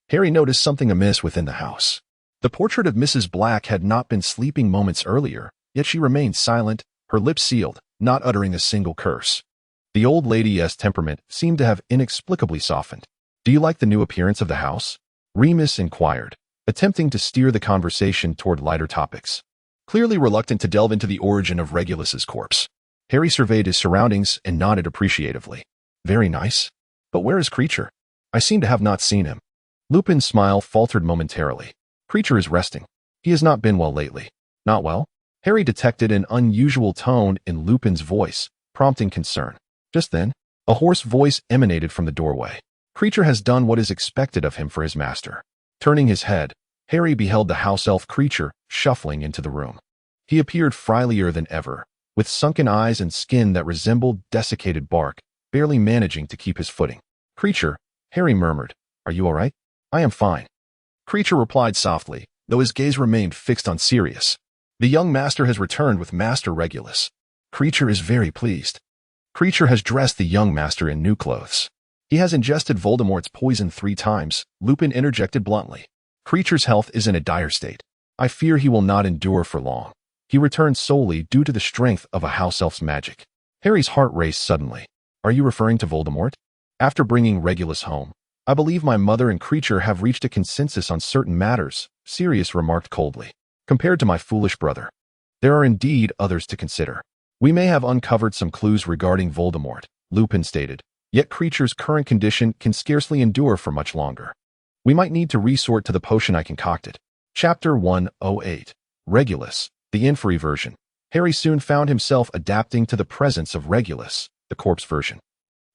Harry noticed something amiss within the house. The portrait of Mrs. Black had not been sleeping moments earlier, yet she remained silent, her lips sealed, not uttering a single curse. The old lady's temperament seemed to have inexplicably softened. "Do you like the new appearance of the house?" Remus inquired, attempting to steer the conversation toward lighter topics. Clearly reluctant to delve into the origin of Regulus's corpse, Harry surveyed his surroundings and nodded appreciatively. "Very nice. But where is Creature? I seem to have not seen him." Lupin's smile faltered momentarily. "Creature is resting. He has not been well lately." "Not well?" Harry detected an unusual tone in Lupin's voice, prompting concern. Just then, a hoarse voice emanated from the doorway. "Creature has done what is expected of him for his master." Turning his head, Harry beheld the house elf Creature shuffling into the room. He appeared frilier than ever, with sunken eyes and skin that resembled desiccated bark, barely managing to keep his footing. "Creature," Harry murmured, "are you all right?" "I am fine." Creature replied softly, though his gaze remained fixed on Sirius. "The young master has returned with Master Regulus. Creature is very pleased." Creature has dressed the young master in new clothes. "He has ingested Voldemort's poison 3 times, Lupin interjected bluntly. "Creature's health is in a dire state. I fear he will not endure for long. He returned solely due to the strength of a house elf's magic." Harry's heart raced suddenly. "Are you referring to Voldemort?" "After bringing Regulus home, I believe my mother and Creature have reached a consensus on certain matters," Sirius remarked coldly. "Compared to my foolish brother, there are indeed others to consider. We may have uncovered some clues regarding Voldemort," Lupin stated, "yet Creature's current condition can scarcely endure for much longer. We might need to resort to the potion I concocted." Chapter 108. Regulus, the inferi version. Harry soon found himself adapting to the presence of Regulus, the corpse version.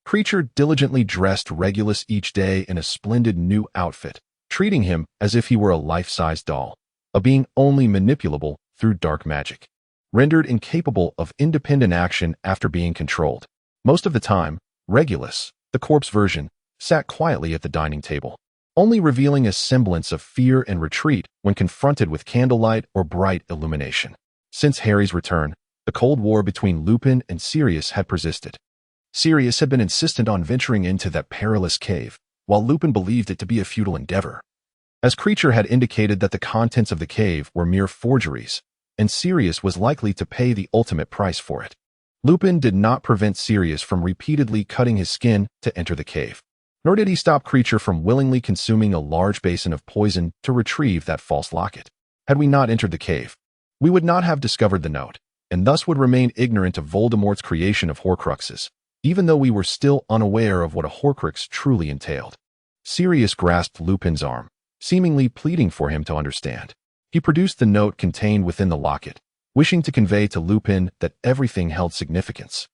Creature diligently dressed Regulus each day in a splendid new outfit, treating him as if he were a life-size doll, a being only manipulable through dark magic, rendered incapable of independent action after being controlled. Most of the time, Regulus, the corpse version, sat quietly at the dining table, only revealing a semblance of fear and retreat when confronted with candlelight or bright illumination. Since Harry's return, the Cold War between Lupin and Sirius had persisted. Sirius had been insistent on venturing into that perilous cave, while Lupin believed it to be a futile endeavor. As Creature had indicated that the contents of the cave were mere forgeries, and Sirius was likely to pay the ultimate price for it. Lupin did not prevent Sirius from repeatedly cutting his skin to enter the cave, nor did he stop Creature from willingly consuming a large basin of poison to retrieve that false locket. Had we not entered the cave, we would not have discovered the note, and thus would remain ignorant of Voldemort's creation of Horcruxes, even though we were still unaware of what a Horcrux truly entailed. Sirius grasped Lupin's arm, seemingly pleading for him to understand. He produced the note contained within the locket, wishing to convey to Lupin that everything held significance.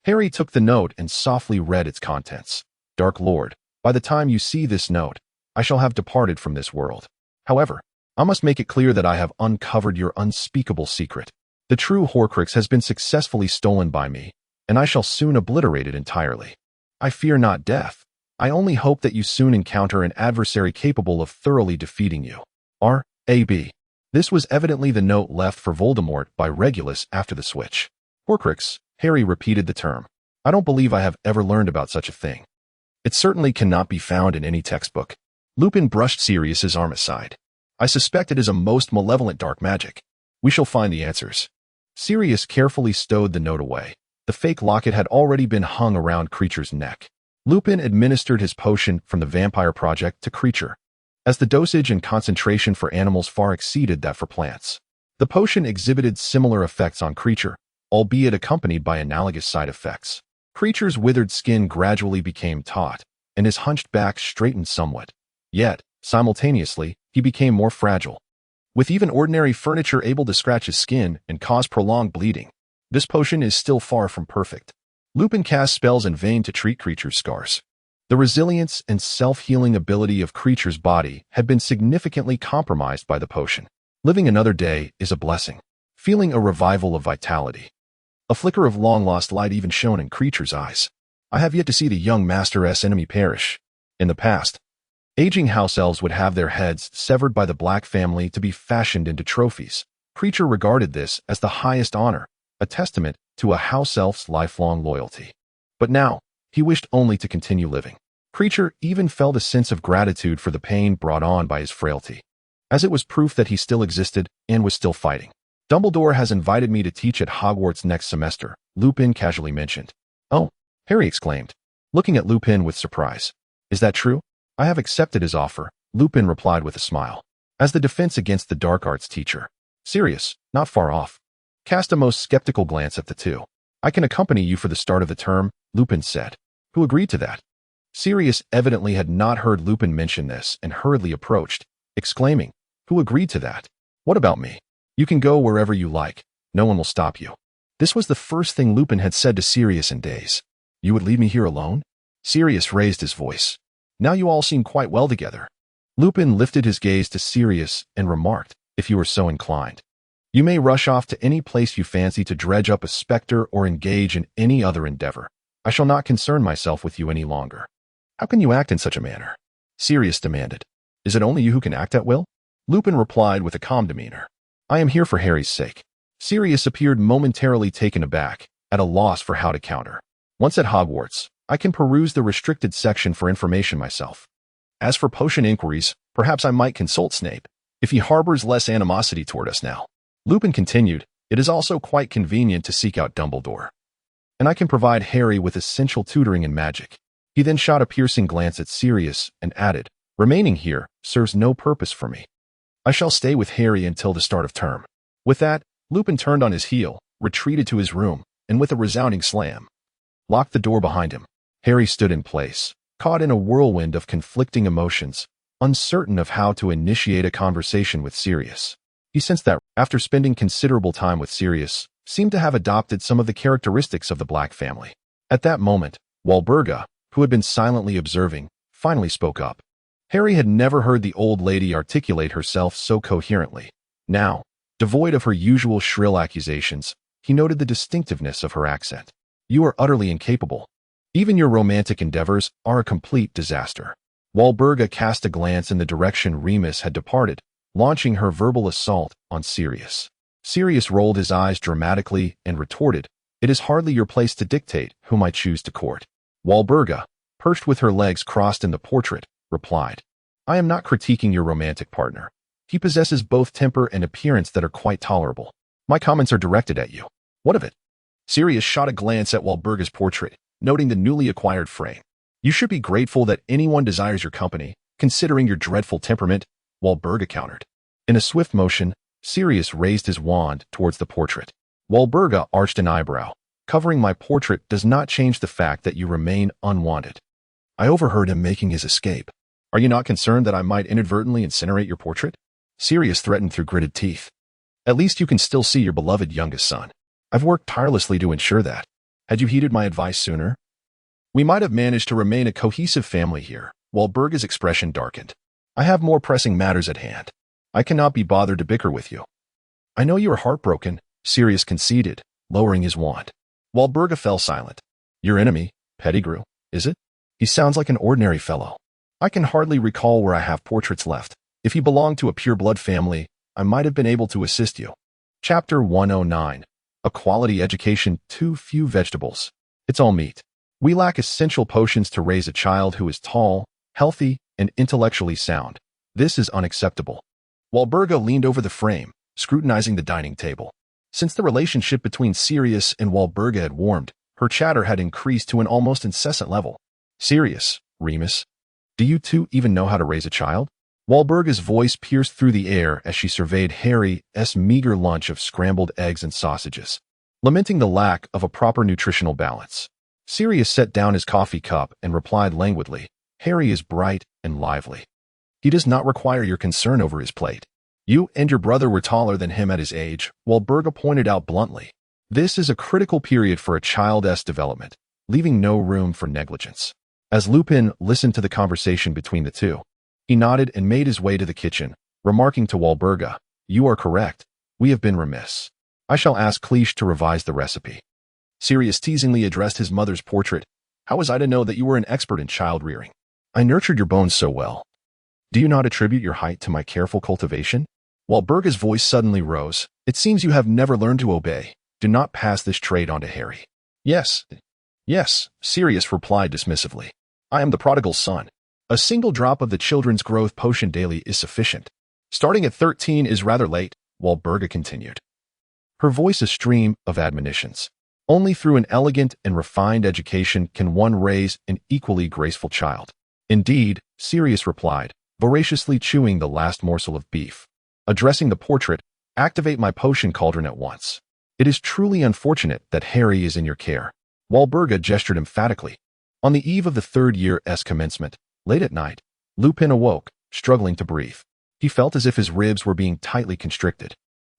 Harry took the note and softly read its contents. Dark Lord, by the time you see this note, I shall have departed from this world. However, I must make it clear that I have uncovered your unspeakable secret. The true Horcrux has been successfully stolen by me, and I shall soon obliterate it entirely. I fear not death. I only hope that you soon encounter an adversary capable of thoroughly defeating you. R.A.B. This was evidently the note left for Voldemort by Regulus after the switch. Horcrux, Harry repeated the term. I don't believe I have ever learned about such a thing. It certainly cannot be found in any textbook. Lupin brushed Sirius's arm aside. I suspect it is a most malevolent dark magic. We shall find the answers. Sirius carefully stowed the note away. The fake locket had already been hung around Creature's neck. Lupin administered his potion from the Vampire Project to Creature, as the dosage and concentration for animals far exceeded that for plants. The potion exhibited similar effects on Creature, albeit accompanied by analogous side effects. Creature's withered skin gradually became taut, and his hunched back straightened somewhat. Yet, simultaneously, he became more fragile, with even ordinary furniture able to scratch his skin and cause prolonged bleeding. This potion is still far from perfect. Lupin cast spells in vain to treat Creature's scars. The resilience and self-healing ability of Creature's body had been significantly compromised by the potion. Living another day is a blessing. Feeling a revival of vitality. A flicker of long-lost light even shone in Creature's eyes. I have yet to see the young Master's enemy perish. In the past, aging house elves would have their heads severed by the Black family to be fashioned into trophies. Creature regarded this as the highest honor, a testament to a house elf's lifelong loyalty. But now, he wished only to continue living. Creature even felt a sense of gratitude for the pain brought on by his frailty, as it was proof that he still existed and was still fighting. Dumbledore has invited me to teach at Hogwarts next semester, Lupin casually mentioned. Oh, Harry exclaimed, looking at Lupin with surprise. Is that true? I have accepted his offer, Lupin replied with a smile. As the defense against the dark arts teacher. Sirius, not far off, cast a most skeptical glance at the two. I can accompany you for the start of the term, Lupin said. Who agreed to that? Sirius evidently had not heard Lupin mention this and hurriedly approached, exclaiming, Who agreed to that? What about me? You can go wherever you like. No one will stop you. This was the first thing Lupin had said to Sirius in days. You would leave me here alone? Sirius raised his voice. Now you all seem quite well together. Lupin lifted his gaze to Sirius and remarked, If you are so inclined, you may rush off to any place you fancy to dredge up a specter or engage in any other endeavor. I shall not concern myself with you any longer. How can you act in such a manner? Sirius demanded. Is it only you who can act at will? Lupin replied with a calm demeanor. I am here for Harry's sake. Sirius appeared momentarily taken aback, at a loss for how to counter. Once at Hogwarts, I can peruse the restricted section for information myself. As for potion inquiries, perhaps I might consult Snape, if he harbors less animosity toward us now. Lupin continued, It is also quite convenient to seek out Dumbledore. And I can provide Harry with essential tutoring in magic. He then shot a piercing glance at Sirius and added, Remaining here serves no purpose for me. I shall stay with Harry until the start of term. With that, Lupin turned on his heel, retreated to his room, and with a resounding slam, locked the door behind him. Harry stood in place, caught in a whirlwind of conflicting emotions, uncertain of how to initiate a conversation with Sirius. He sensed that, after spending considerable time with Sirius, seemed to have adopted some of the characteristics of the Black family. At that moment, Walburga, who had been silently observing, finally spoke up. Harry had never heard the old lady articulate herself so coherently. Now, Devoid of her usual shrill accusations, he noted the distinctiveness of her accent. You are utterly incapable. Even your romantic endeavors are a complete disaster. Walburga cast a glance in the direction Remus had departed, launching her verbal assault on Sirius. Sirius rolled his eyes dramatically and retorted, "It is hardly your place to dictate whom I choose to court." Walburga, perched with her legs crossed in the portrait, replied, "I am not critiquing your romantic partner. He possesses both temper and appearance that are quite tolerable. My comments are directed at you. What of it?" Sirius shot a glance at Walburga's portrait, noting the newly acquired frame. "You should be grateful that anyone desires your company, considering your dreadful temperament," Walburga countered. In a swift motion, Sirius raised his wand towards the portrait. Walburga arched an eyebrow. "Covering my portrait does not change the fact that you remain unwanted. I overheard him making his escape. Are you not concerned that I might inadvertently incinerate your portrait?" Sirius threatened through gritted teeth. "At least you can still see your beloved youngest son. I've worked tirelessly to ensure that. Had you heeded my advice sooner, we might have managed to remain a cohesive family here." Walburga's expression darkened. "I have more pressing matters at hand. I cannot be bothered to bicker with you." "I know you are heartbroken," Sirius conceded, lowering his wand. Walburga fell silent. "Your enemy, Pettigrew, is it? He sounds like an ordinary fellow. I can hardly recall where I have portraits left. If he belonged to a pure-blood family, I might have been able to assist you." Chapter 109. A quality education, too few vegetables. It's all meat. We lack essential potions to raise a child who is tall, healthy, and intellectually sound. This is unacceptable. Walburga leaned over the frame, scrutinizing the dining table. Since the relationship between Sirius and Walburga had warmed, her chatter had increased to an almost incessant level. "Sirius, Remus, do you two even know how to raise a child?" Walburga's voice pierced through the air as she surveyed Harry's meager lunch of scrambled eggs and sausages, lamenting the lack of a proper nutritional balance. Sirius set down his coffee cup and replied languidly, "Harry is bright and lively. He does not require your concern over his plate. You and your brother were taller than him at his age," Walburga pointed out bluntly. "This is a critical period for a child's development, leaving no room for negligence." As Lupin listened to the conversation between the two, he nodded and made his way to the kitchen, remarking to Walburga, "You are correct. We have been remiss. I shall ask Cleese to revise the recipe." Sirius teasingly addressed his mother's portrait. "How was I to know that you were an expert in child rearing? I nurtured your bones so well. Do you not attribute your height to my careful cultivation?" Walburga's voice suddenly rose. "It seems you have never learned to obey. Do not pass this trait on to Harry." Yes, Sirius replied dismissively. "I am the prodigal son. A single drop of the children's growth potion daily is sufficient. Starting at 13 is rather late," Walburga continued, her voice a stream of admonitions. "Only through an elegant and refined education can one raise an equally graceful child." "Indeed," Sirius replied, voraciously chewing the last morsel of beef. Addressing the portrait, "Activate my potion cauldron at once. It is truly unfortunate that Harry is in your care." Walburga gestured emphatically. On the eve of the third year's commencement, late at night, Lupin awoke, struggling to breathe. He felt as if his ribs were being tightly constricted.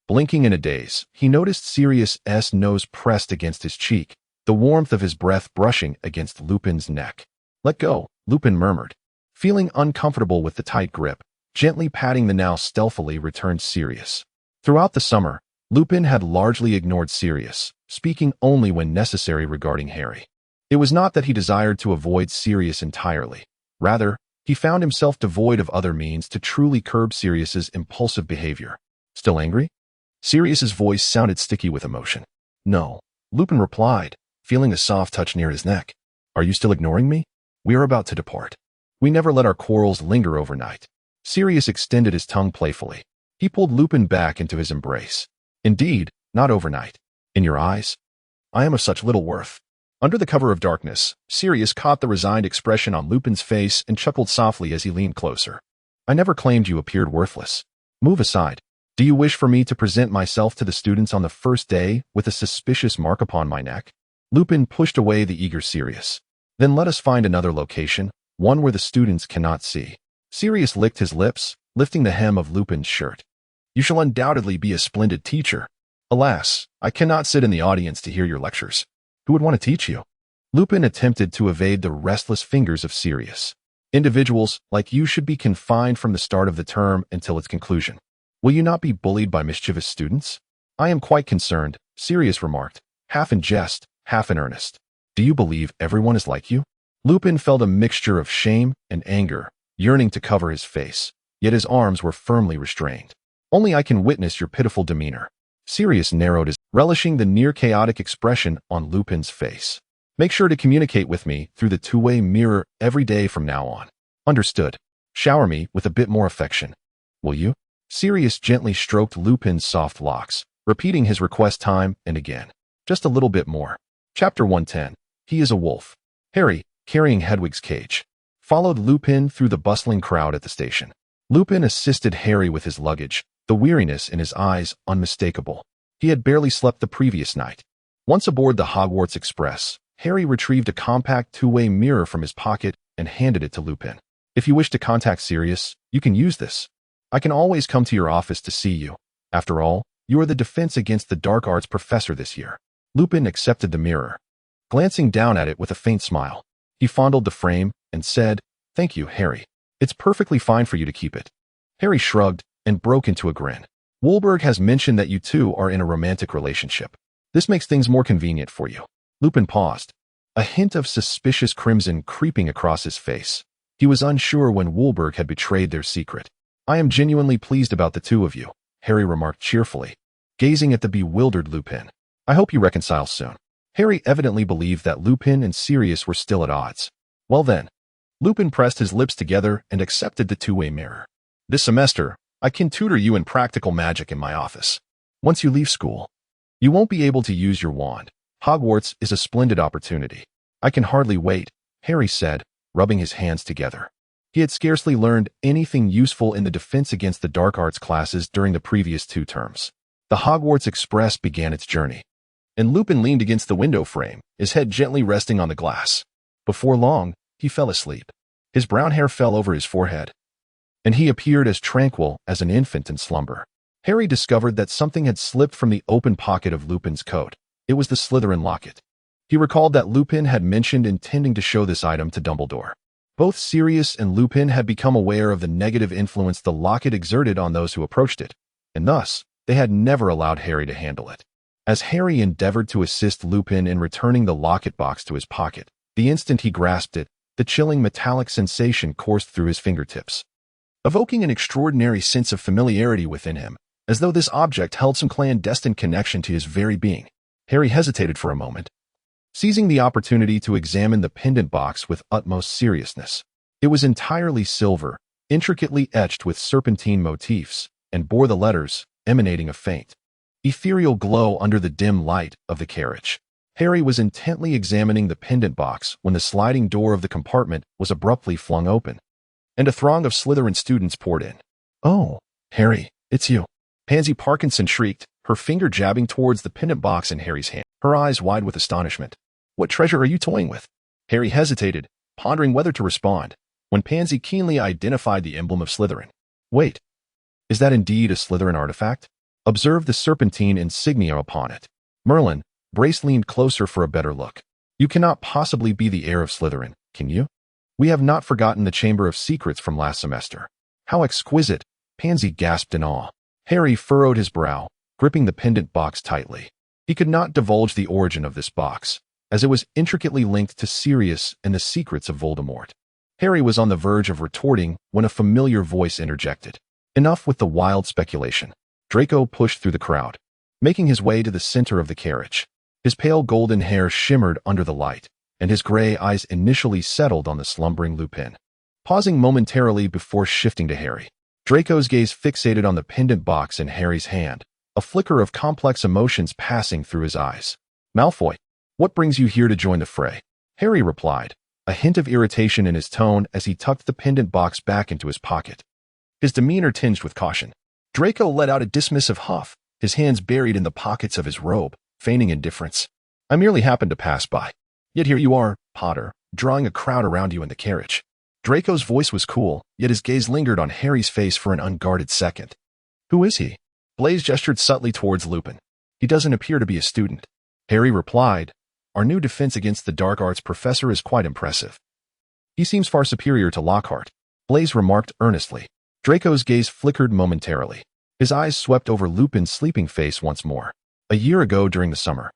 Blinking in a daze, he noticed Sirius's nose pressed against his cheek, the warmth of his breath brushing against Lupin's neck. "Let go," Lupin murmured. Feeling uncomfortable with the tight grip, gently patting the now stealthily returned Sirius. Throughout the summer, Lupin had largely ignored Sirius, speaking only when necessary regarding Harry. It was not that he desired to avoid Sirius entirely. Rather, he found himself devoid of other means to truly curb Sirius's impulsive behavior. "Still angry?" Sirius's voice sounded sticky with emotion. "No," Lupin replied, feeling a soft touch near his neck. "Are you still ignoring me? We are about to depart. We never let our quarrels linger overnight." Sirius extended his tongue playfully. He pulled Lupin back into his embrace. "Indeed, not overnight. In your eyes, I am of such little worth." Under the cover of darkness, Sirius caught the resigned expression on Lupin's face and chuckled softly as he leaned closer. "I never claimed you appeared worthless. Move aside. Do you wish for me to present myself to the students on the first day with a suspicious mark upon my neck?" Lupin pushed away the eager Sirius. "Then let us find another location, one where the students cannot see." Sirius licked his lips, lifting the hem of Lupin's shirt. "You shall undoubtedly be a splendid teacher. Alas, I cannot sit in the audience to hear your lectures. Who would want to teach you?" Lupin attempted to evade the restless fingers of Sirius. "Individuals like you should be confined from the start of the term until its conclusion. Will you not be bullied by mischievous students? I am quite concerned, Sirius remarked, half in jest, half in earnest. Do you believe everyone is like you? Lupin felt a mixture of shame and anger, yearning to cover his face, yet his arms were firmly restrained. Only I can witness your pitiful demeanor. Sirius narrowed his, relishing the near-chaotic expression on Lupin's face. Make sure to communicate with me through the two-way mirror every day from now on. Understood. Shower me with a bit more affection. Will you? Sirius gently stroked Lupin's soft locks, repeating his request time and again. Just a little bit more. Chapter 110. He is a wolf. Harry, carrying Hedwig's cage, followed Lupin through the bustling crowd at the station. Lupin assisted Harry with his luggage, the weariness in his eyes unmistakable. He had barely slept the previous night. Once aboard the Hogwarts Express, Harry retrieved a compact two-way mirror from his pocket and handed it to Lupin. If you wish to contact Sirius, you can use this. I can always come to your office to see you. After all, you are the defense against the dark arts professor this year. Lupin accepted the mirror, glancing down at it with a faint smile. He fondled the frame and said, "Thank you, Harry. It's perfectly fine for you to keep it." Harry shrugged and broke into a grin. Wolberg has mentioned that you two are in a romantic relationship. This makes things more convenient for you. Lupin paused, a hint of suspicious crimson creeping across his face. He was unsure when Wolberg had betrayed their secret. I am genuinely pleased about the two of you, Harry remarked cheerfully, gazing at the bewildered Lupin. I hope you reconcile soon. Harry evidently believed that Lupin and Sirius were still at odds. Well then, Lupin pressed his lips together and accepted the two-way mirror. This semester, I can tutor you in practical magic in my office. Once you leave school, you won't be able to use your wand. Hogwarts is a splendid opportunity. I can hardly wait, Harry said, rubbing his hands together. He had scarcely learned anything useful in the defense against the dark arts classes during the previous 2 terms. The Hogwarts Express began its journey, and Lupin leaned against the window frame, his head gently resting on the glass. Before long, he fell asleep. His brown hair fell over his forehead, and he appeared as tranquil as an infant in slumber. Harry discovered that something had slipped from the open pocket of Lupin's coat. It was the Slytherin locket. He recalled that Lupin had mentioned intending to show this item to Dumbledore. Both Sirius and Lupin had become aware of the negative influence the locket exerted on those who approached it, and thus, they had never allowed Harry to handle it. As Harry endeavored to assist Lupin in returning the locket box to his pocket, the instant he grasped it, the chilling metallic sensation coursed through his fingertips, evoking an extraordinary sense of familiarity within him, as though this object held some clandestine connection to his very being. Harry hesitated for a moment, seizing the opportunity to examine the pendant box with utmost seriousness. It was entirely silver, intricately etched with serpentine motifs, and bore the letters, emanating a faint, ethereal glow under the dim light of the carriage. Harry was intently examining the pendant box when the sliding door of the compartment was abruptly flung open, and a throng of Slytherin students poured in. "Oh, Harry, it's you." Pansy Parkinson shrieked, her finger jabbing towards the pendant box in Harry's hand, her eyes wide with astonishment. "What treasure are you toying with?" Harry hesitated, pondering whether to respond, when Pansy keenly identified the emblem of Slytherin. "Wait, is that indeed a Slytherin artifact? Observe the serpentine insignia upon it." Merlin, Brace leaned closer for a better look. "You cannot possibly be the heir of Slytherin, can you? We have not forgotten the Chamber of Secrets from last semester." "How exquisite!" Pansy gasped in awe. Harry furrowed his brow, gripping the pendant box tightly. He could not divulge the origin of this box, as it was intricately linked to Sirius and the secrets of Voldemort. Harry was on the verge of retorting when a familiar voice interjected. Enough with the wild speculation. Draco pushed through the crowd, making his way to the center of the carriage. His pale golden hair shimmered under the light, and his gray eyes initially settled on the slumbering Lupin. Pausing momentarily before shifting to Harry, Draco's gaze fixated on the pendant box in Harry's hand, a flicker of complex emotions passing through his eyes. "Malfoy, what brings you here to join the fray?" Harry replied, a hint of irritation in his tone as he tucked the pendant box back into his pocket, his demeanor tinged with caution. Draco let out a dismissive huff, his hands buried in the pockets of his robe, feigning indifference. "I merely happened to pass by. Yet here you are, Potter, drawing a crowd around you in the carriage." Draco's voice was cool, yet his gaze lingered on Harry's face for an unguarded second. "Who is he?" Blaise gestured subtly towards Lupin. "He doesn't appear to be a student." Harry replied, "Our new defense against the dark arts professor is quite impressive. He seems far superior to Lockhart," Blaise remarked earnestly. Draco's gaze flickered momentarily. His eyes swept over Lupin's sleeping face once more. A year ago during the summer,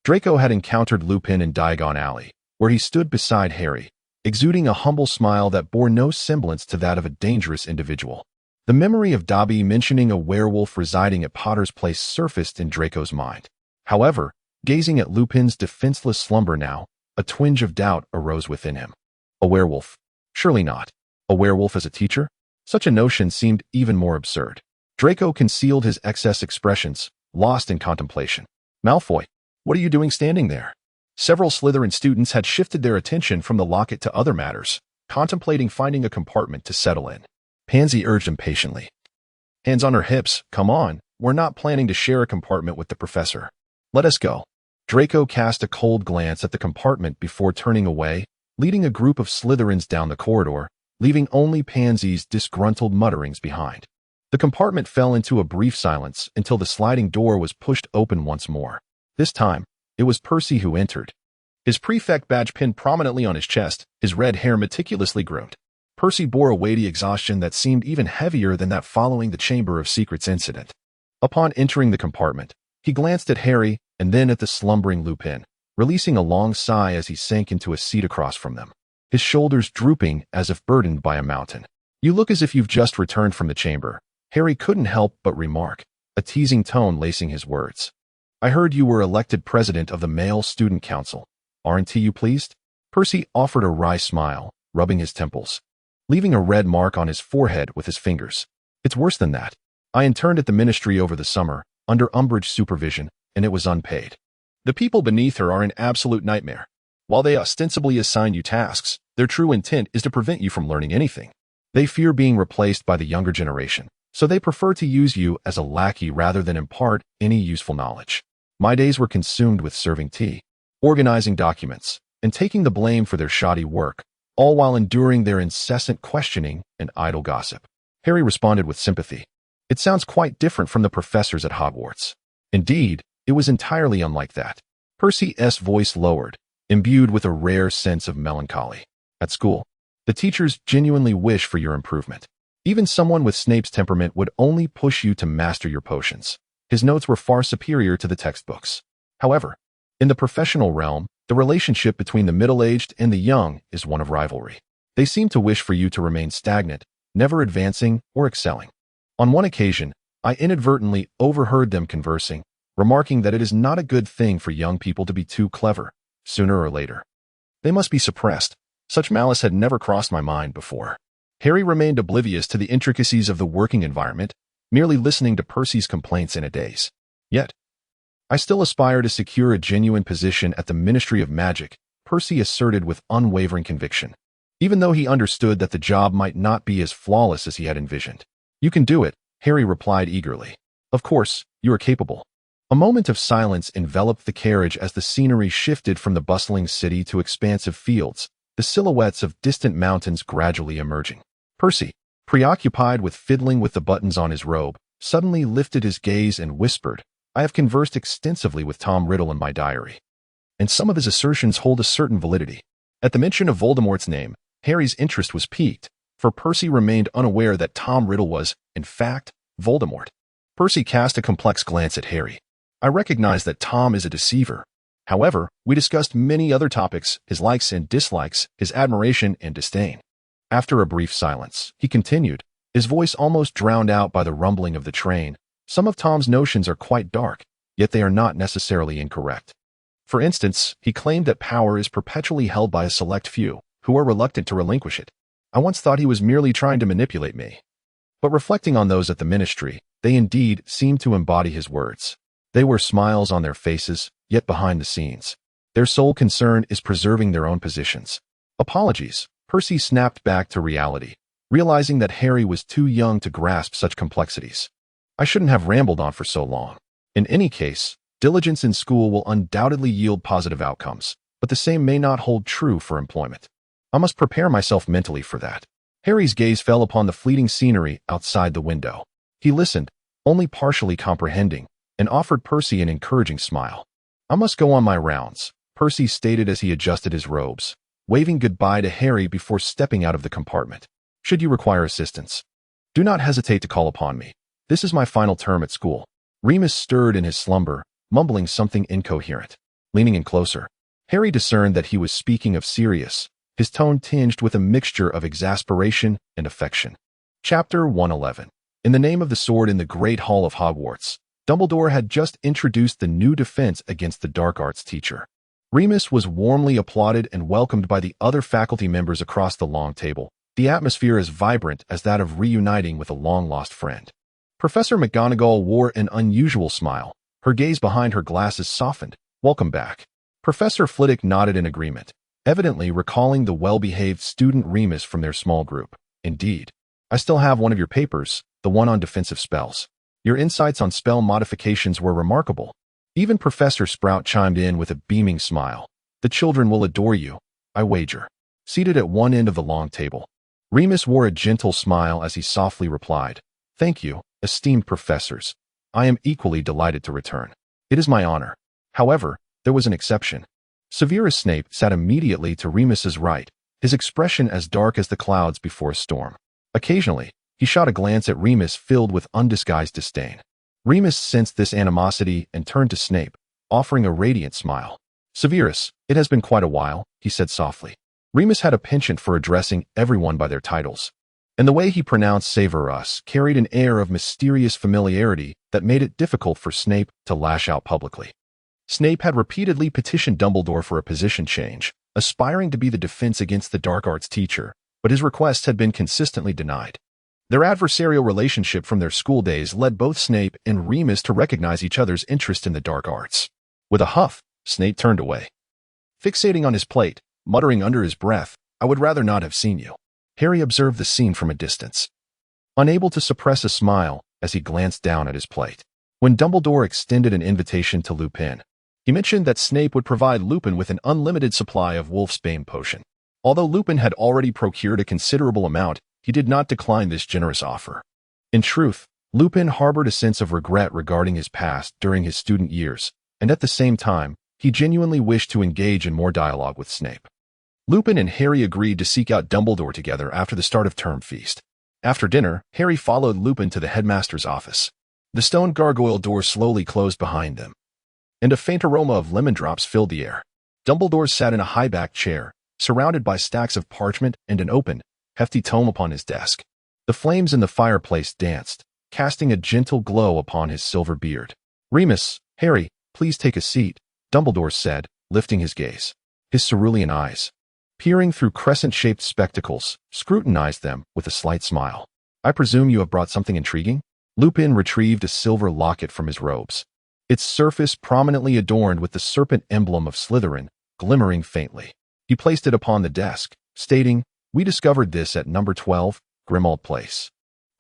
Draco had encountered Lupin in Diagon Alley, where he stood beside Harry, exuding a humble smile that bore no semblance to that of a dangerous individual. The memory of Dobby mentioning a werewolf residing at Potter's Place surfaced in Draco's mind. However, gazing at Lupin's defenseless slumber now, a twinge of doubt arose within him. A werewolf? Surely not. A werewolf as a teacher? Such a notion seemed even more absurd. Draco concealed his excess expressions, lost in contemplation. Malfoy, what are you doing standing there? Several Slytherin students had shifted their attention from the locket to other matters, contemplating finding a compartment to settle in. Pansy urged impatiently. Hands on her hips, come on, we're not planning to share a compartment with the professor. Let us go. Draco cast a cold glance at the compartment before turning away, leading a group of Slytherins down the corridor, leaving only Pansy's disgruntled mutterings behind. The compartment fell into a brief silence until the sliding door was pushed open once more. This time, it was Percy who entered. His prefect badge pinned prominently on his chest, his red hair meticulously groomed. Percy bore a weighty exhaustion that seemed even heavier than that following the Chamber of Secrets incident. Upon entering the compartment, he glanced at Harry and then at the slumbering Lupin, releasing a long sigh as he sank into a seat across from them, his shoulders drooping as if burdened by a mountain. You look as if you've just returned from the chamber, Harry couldn't help but remark, a teasing tone lacing his words. I heard you were elected president of the Male Student Council. Aren't you pleased? Percy offered a wry smile, rubbing his temples, leaving a red mark on his forehead with his fingers. It's worse than that. I interned at the ministry over the summer, under Umbridge supervision, and it was unpaid. The people beneath her are an absolute nightmare. While they ostensibly assign you tasks, their true intent is to prevent you from learning anything. They fear being replaced by the younger generation, so they prefer to use you as a lackey rather than impart any useful knowledge. My days were consumed with serving tea, organizing documents, and taking the blame for their shoddy work, all while enduring their incessant questioning and idle gossip. Harry responded with sympathy. It sounds quite different from the professors at Hogwarts. Indeed, it was entirely unlike that. Percy's voice lowered, imbued with a rare sense of melancholy. At school, the teachers genuinely wish for your improvement. Even someone with Snape's temperament would only push you to master your potions. His notes were far superior to the textbooks. However, in the professional realm, the relationship between the middle-aged and the young is one of rivalry. They seem to wish for you to remain stagnant, never advancing or excelling. On one occasion, I inadvertently overheard them conversing, remarking that it is not a good thing for young people to be too clever, sooner or later. They must be suppressed. Such malice had never crossed my mind before. Harry remained oblivious to the intricacies of the working environment, merely listening to Percy's complaints in a daze. Yet, I still aspire to secure a genuine position at the Ministry of Magic, Percy asserted with unwavering conviction, even though he understood that the job might not be as flawless as he had envisioned. You can do it, Harry replied eagerly. Of course, you are capable. A moment of silence enveloped the carriage as the scenery shifted from the bustling city to expansive fields, the silhouettes of distant mountains gradually emerging. Percy, preoccupied with fiddling with the buttons on his robe, suddenly lifted his gaze and whispered, I have conversed extensively with Tom Riddle in my diary, and some of his assertions hold a certain validity. At the mention of Voldemort's name, Harry's interest was piqued, for Percy remained unaware that Tom Riddle was, in fact, Voldemort. Percy cast a complex glance at Harry. I recognize that Tom is a deceiver. However, we discussed many other topics, his likes and dislikes, his admiration and disdain. After a brief silence, he continued, his voice almost drowned out by the rumbling of the train. Some of Tom's notions are quite dark, yet they are not necessarily incorrect. For instance, he claimed that power is perpetually held by a select few, who are reluctant to relinquish it. I once thought he was merely trying to manipulate me. But reflecting on those at the ministry, they indeed seemed to embody his words. They were smiles on their faces, yet behind the scenes. Their sole concern is preserving their own positions. Apologies, Percy snapped back to reality, realizing that Harry was too young to grasp such complexities. I shouldn't have rambled on for so long. In any case, diligence in school will undoubtedly yield positive outcomes, but the same may not hold true for employment. I must prepare myself mentally for that. Harry's gaze fell upon the fleeting scenery outside the window. He listened, only partially comprehending, and offered Percy an encouraging smile. I must go on my rounds, Percy stated as he adjusted his robes, waving goodbye to Harry before stepping out of the compartment. Should you require assistance, do not hesitate to call upon me. This is my final term at school. Remus stirred in his slumber, mumbling something incoherent. Leaning in closer, Harry discerned that he was speaking of Sirius, his tone tinged with a mixture of exasperation and affection. Chapter 111. In the name of the sword in the Great Hall of Hogwarts, Dumbledore had just introduced the new defense against the dark arts teacher. Remus was warmly applauded and welcomed by the other faculty members across the long table, the atmosphere as vibrant as that of reuniting with a long-lost friend. Professor McGonagall wore an unusual smile. Her gaze behind her glasses softened. "Welcome back." Professor Flitwick nodded in agreement, evidently recalling the well-behaved student Remus from their small group. "Indeed. I still have one of your papers, the one on defensive spells. Your insights on spell modifications were remarkable." Even Professor Sprout chimed in with a beaming smile. "The children will adore you, I wager." Seated at one end of the long table, Remus wore a gentle smile as he softly replied, "Thank you, esteemed professors. I am equally delighted to return. It is my honor." However, there was an exception. Severus Snape sat immediately to Remus's right, his expression as dark as the clouds before a storm. Occasionally, he shot a glance at Remus filled with undisguised disdain. Remus sensed this animosity and turned to Snape, offering a radiant smile. "Severus, it has been quite a while," he said softly. Remus had a penchant for addressing everyone by their titles, and the way he pronounced Severus carried an air of mysterious familiarity that made it difficult for Snape to lash out publicly. Snape had repeatedly petitioned Dumbledore for a position change, aspiring to be the defense against the dark arts teacher, but his requests had been consistently denied. Their adversarial relationship from their school days led both Snape and Remus to recognize each other's interest in the dark arts. With a huff, Snape turned away. Fixating on his plate, muttering under his breath, "I would rather not have seen you." Harry observed the scene from a distance, unable to suppress a smile as he glanced down at his plate. When Dumbledore extended an invitation to Lupin, he mentioned that Snape would provide Lupin with an unlimited supply of Wolfsbane potion. Although Lupin had already procured a considerable amount, he did not decline this generous offer. In truth, Lupin harbored a sense of regret regarding his past during his student years, and at the same time, he genuinely wished to engage in more dialogue with Snape. Lupin and Harry agreed to seek out Dumbledore together after the start of term feast. After dinner, Harry followed Lupin to the headmaster's office. The stone gargoyle door slowly closed behind them, and a faint aroma of lemon drops filled the air. Dumbledore sat in a high-backed chair, surrounded by stacks of parchment and an open, hefty tome upon his desk. The flames in the fireplace danced, casting a gentle glow upon his silver beard. "Remus, Harry, please take a seat," Dumbledore said, lifting his gaze. His cerulean eyes, peering through crescent-shaped spectacles, scrutinized them with a slight smile. "I presume you have brought something intriguing?" Lupin retrieved a silver locket from his robes, its surface prominently adorned with the serpent emblem of Slytherin, glimmering faintly. He placed it upon the desk, stating, "We discovered this at number 12, Grimmauld Place."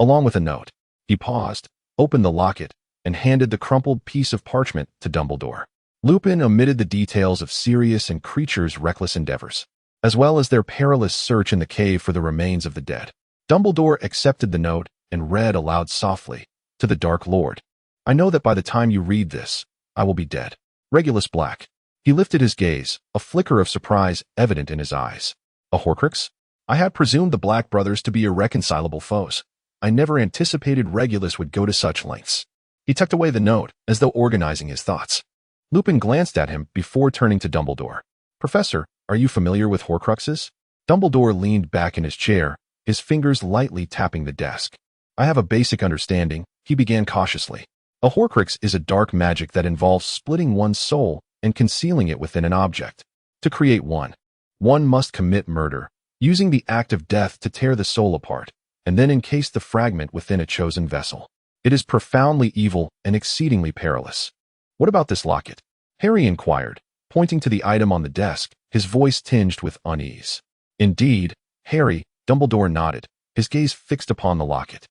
Along with a note. He paused, opened the locket, and handed the crumpled piece of parchment to Dumbledore. Lupin omitted the details of Sirius and Creature's reckless endeavors, as well as their perilous search in the cave for the remains of the dead. Dumbledore accepted the note and read aloud softly, "To the Dark Lord. I know that by the time you read this, I will be dead. Regulus Black." He lifted his gaze, a flicker of surprise evident in his eyes. "A Horcrux? I had presumed the Black brothers to be irreconcilable foes. I never anticipated Regulus would go to such lengths." He tucked away the note, as though organizing his thoughts. Lupin glanced at him before turning to Dumbledore. "Professor, are you familiar with Horcruxes?" Dumbledore leaned back in his chair, his fingers lightly tapping the desk. "I have a basic understanding," he began cautiously. "A Horcrux is a dark magic that involves splitting one's soul and concealing it within an object. To create one must commit murder, using the act of death to tear the soul apart, and then encase the fragment within a chosen vessel. It is profoundly evil and exceedingly perilous." "What about this locket?" Harry inquired, pointing to the item on the desk, his voice tinged with unease. "Indeed, Harry," Dumbledore nodded, his gaze fixed upon the locket.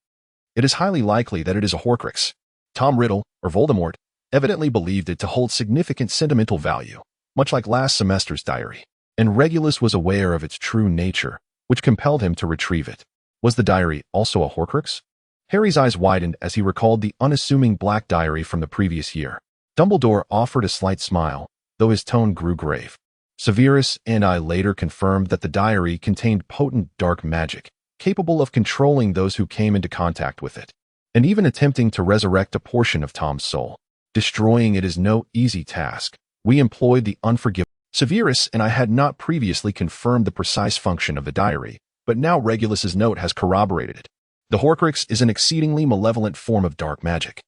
"It is highly likely that it is a Horcrux. Tom Riddle, or Voldemort, evidently believed it to hold significant sentimental value, much like last semester's diary, and Regulus was aware of its true nature, which compelled him to retrieve it. Was the diary also a Horcrux?" Harry's eyes widened as he recalled the unassuming black diary from the previous year. Dumbledore offered a slight smile, though his tone grew grave. "Severus and I later confirmed that the diary contained potent dark magic, capable of controlling those who came into contact with it. and even attempting to resurrect a portion of Tom's soul. Destroying it is no easy task. We employed the unforgivable. Severus and I had not previously confirmed the precise function of the diary, but now Regulus's note has corroborated it. The Horcrux is an exceedingly malevolent form of dark magic.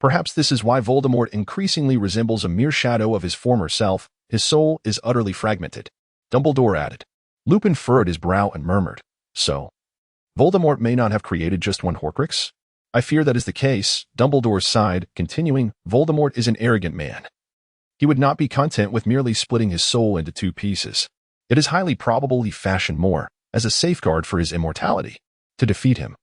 Perhaps this is why Voldemort increasingly resembles a mere shadow of his former self. His soul is utterly fragmented. Dumbledore added. Lupin furrowed his brow and murmured, So, Voldemort may not have created just one Horcrux? I fear that is the case. Dumbledore sighed, continuing, Voldemort is an arrogant man. He would not be content with merely splitting his soul into two pieces. It is highly probable he fashioned more, as a safeguard for his immortality. To defeat him,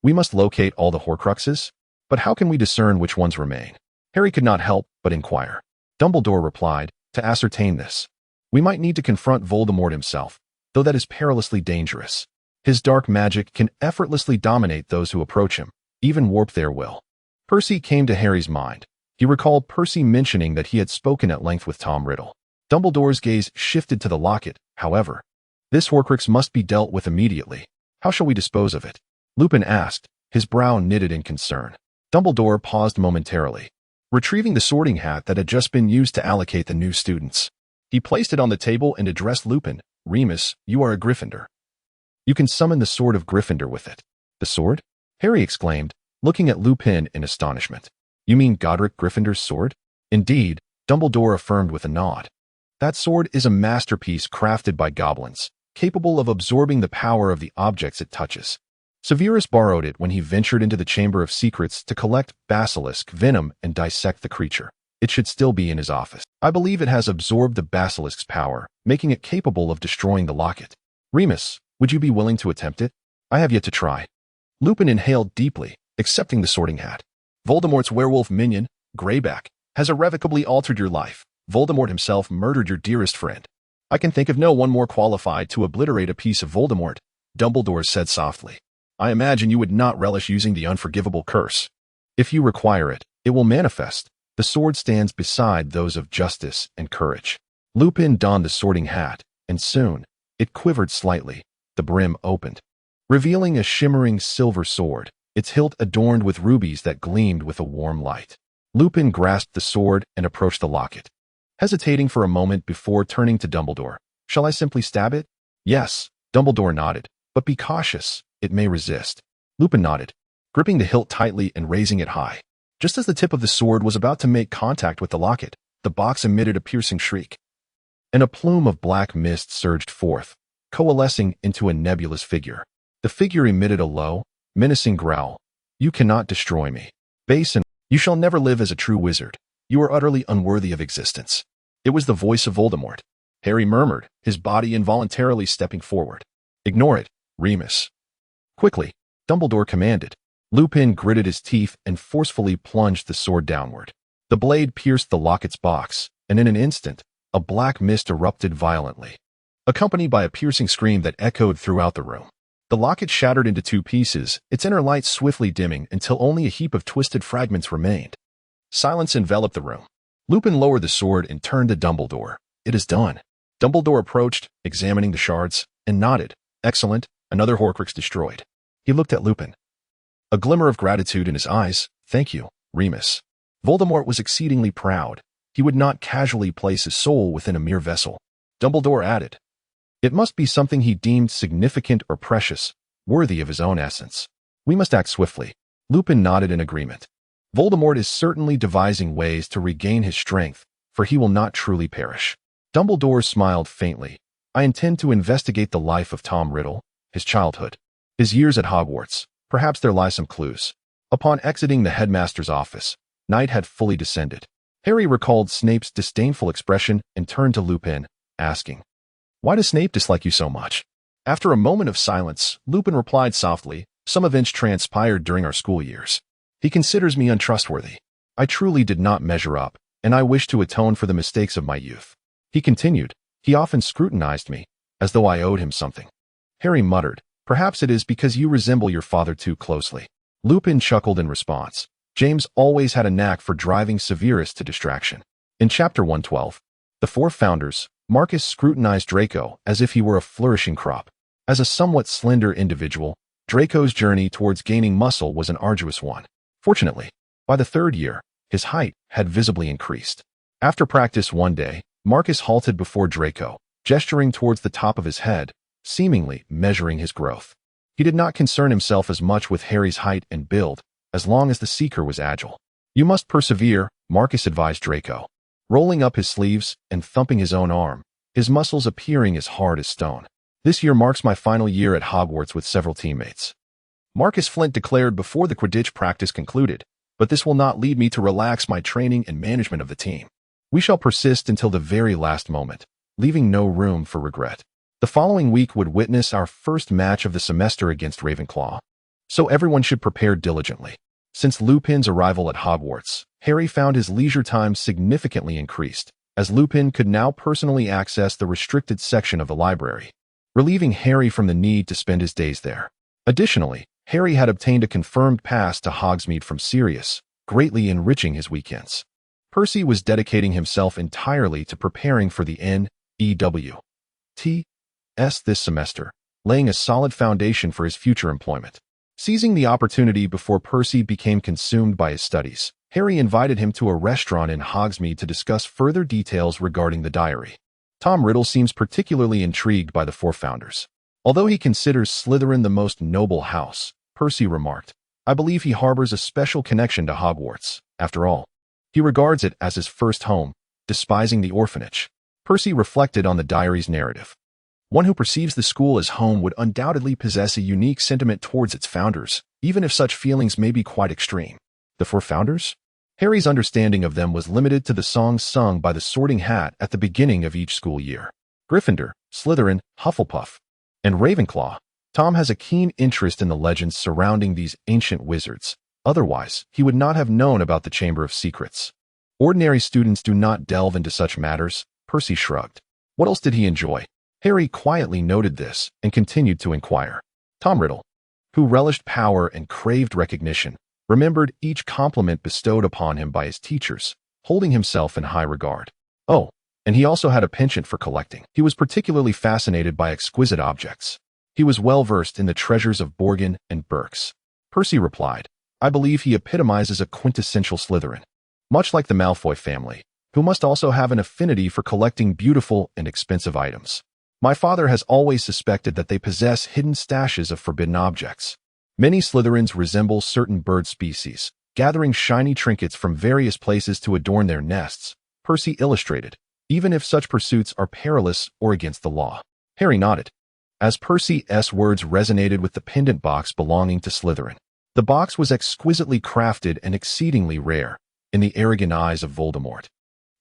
we must locate all the Horcruxes. But how can we discern which ones remain? Harry could not help but inquire. Dumbledore replied, to ascertain this, we might need to confront Voldemort himself, though that is perilously dangerous. His dark magic can effortlessly dominate those who approach him, even warp their will. Percy came to Harry's mind. He recalled Percy mentioning that he had spoken at length with Tom Riddle. Dumbledore's gaze shifted to the locket, however. This Horcrux must be dealt with immediately. How shall we dispose of it? Lupin asked, his brow knitted in concern. Dumbledore paused momentarily, retrieving the sorting hat that had just been used to allocate the new students. He placed it on the table and addressed Lupin. Remus, you are a Gryffindor. You can summon the sword of Gryffindor with it. The sword? Harry exclaimed, looking at Lupin in astonishment. You mean Godric Gryffindor's sword? Indeed, Dumbledore affirmed with a nod. That sword is a masterpiece crafted by goblins, capable of absorbing the power of the objects it touches. Severus borrowed it when he ventured into the Chamber of Secrets to collect basilisk venom and dissect the creature. It should still be in his office. I believe it has absorbed the basilisk's power, making it capable of destroying the locket. Remus, would you be willing to attempt it? I have yet to try. Lupin inhaled deeply, accepting the sorting hat. Voldemort's werewolf minion, Greyback, has irrevocably altered your life. Voldemort himself murdered your dearest friend. I can think of no one more qualified to obliterate a piece of Voldemort, Dumbledore said softly. I imagine you would not relish using the unforgivable curse. If you require it, it will manifest. The sword stands beside those of justice and courage. Lupin donned the sorting hat, and soon, it quivered slightly. The brim opened, revealing a shimmering silver sword, its hilt adorned with rubies that gleamed with a warm light. Lupin grasped the sword and approached the locket, hesitating for a moment before turning to Dumbledore. Shall I simply stab it? Yes, Dumbledore nodded, but be cautious, it may resist. Lupin nodded, gripping the hilt tightly and raising it high. Just as the tip of the sword was about to make contact with the locket, the box emitted a piercing shriek, and a plume of black mist surged forth, coalescing into a nebulous figure. The figure emitted a low, menacing growl. You cannot destroy me. Base and you shall never live as a true wizard. You are utterly unworthy of existence. It was the voice of Voldemort. Harry murmured, his body involuntarily stepping forward. Ignore it, Remus. Quickly, Dumbledore commanded. Lupin gritted his teeth and forcefully plunged the sword downward. The blade pierced the locket's box, and in an instant, a black mist erupted violently, accompanied by a piercing scream that echoed throughout the room. The locket shattered into two pieces, its inner light swiftly dimming until only a heap of twisted fragments remained. Silence enveloped the room. Lupin lowered the sword and turned to Dumbledore. It is done. Dumbledore approached, examining the shards, and nodded. Excellent, another Horcrux destroyed. He looked at Lupin, a glimmer of gratitude in his eyes. Thank you, Remus. Voldemort was exceedingly proud. He would not casually place his soul within a mere vessel. Dumbledore added, it must be something he deemed significant or precious, worthy of his own essence. We must act swiftly. Lupin nodded in agreement. Voldemort is certainly devising ways to regain his strength, for he will not truly perish. Dumbledore smiled faintly. I intend to investigate the life of Tom Riddle, his childhood, his years at Hogwarts. Perhaps there lie some clues. Upon exiting the headmaster's office, night had fully descended. Harry recalled Snape's disdainful expression and turned to Lupin, asking, why does Snape dislike you so much? After a moment of silence, Lupin replied softly, some events transpired during our school years. He considers me untrustworthy. I truly did not measure up, and I wish to atone for the mistakes of my youth. He continued, he often scrutinized me, as though I owed him something. Harry muttered, perhaps it is because you resemble your father too closely. Lupin chuckled in response. James always had a knack for driving Severus to distraction. In Chapter 112, the four founders, Marcus scrutinized Draco as if he were a flourishing crop. As a somewhat slender individual, Draco's journey towards gaining muscle was an arduous one. Fortunately, by the third year, his height had visibly increased. After practice one day, Marcus halted before Draco, gesturing towards the top of his head, seemingly measuring his growth. He did not concern himself as much with Harry's height and build, as long as the seeker was agile. "You must persevere," Marcus advised Draco, rolling up his sleeves and thumping his own arm, his muscles appearing as hard as stone. "This year marks my final year at Hogwarts with several teammates," Marcus Flint declared before the Quidditch practice concluded, "but this will not lead me to relax my training and management of the team. We shall persist until the very last moment, leaving no room for regret." The following week would witness our first match of the semester against Ravenclaw, so everyone should prepare diligently. Since Lupin's arrival at Hogwarts, Harry found his leisure time significantly increased, as Lupin could now personally access the restricted section of the library, relieving Harry from the need to spend his days there. Additionally, Harry had obtained a confirmed pass to Hogsmeade from Sirius, greatly enriching his weekends. Percy was dedicating himself entirely to preparing for the NEWT this semester, laying a solid foundation for his future employment. Seizing the opportunity before Percy became consumed by his studies, Harry invited him to a restaurant in Hogsmeade to discuss further details regarding the diary. Tom Riddle seems particularly intrigued by the four founders. Although he considers Slytherin the most noble house, Percy remarked, "I believe he harbors a special connection to Hogwarts. After all, he regards it as his first home, despising the orphanage." Percy reflected on the diary's narrative. "One who perceives the school as home would undoubtedly possess a unique sentiment towards its founders, even if such feelings may be quite extreme." The four founders? Harry's understanding of them was limited to the songs sung by the Sorting Hat at the beginning of each school year. Gryffindor, Slytherin, Hufflepuff, and Ravenclaw. Tom has a keen interest in the legends surrounding these ancient wizards. Otherwise, he would not have known about the Chamber of Secrets. Ordinary students do not delve into such matters, Percy shrugged. What else did he enjoy? Harry quietly noted this and continued to inquire. Tom Riddle, who relished power and craved recognition, remembered each compliment bestowed upon him by his teachers, holding himself in high regard. Oh, and he also had a penchant for collecting. He was particularly fascinated by exquisite objects. He was well versed in the treasures of Borgin and Berks. Percy replied, "I believe he epitomizes a quintessential Slytherin, much like the Malfoy family, who must also have an affinity for collecting beautiful and expensive items. My father has always suspected that they possess hidden stashes of forbidden objects. Many Slytherins resemble certain bird species, gathering shiny trinkets from various places to adorn their nests," Percy illustrated, "even if such pursuits are perilous or against the law." Harry nodded, as Percy's words resonated with the pendant box belonging to Slytherin. The box was exquisitely crafted and exceedingly rare, in the arrogant eyes of Voldemort.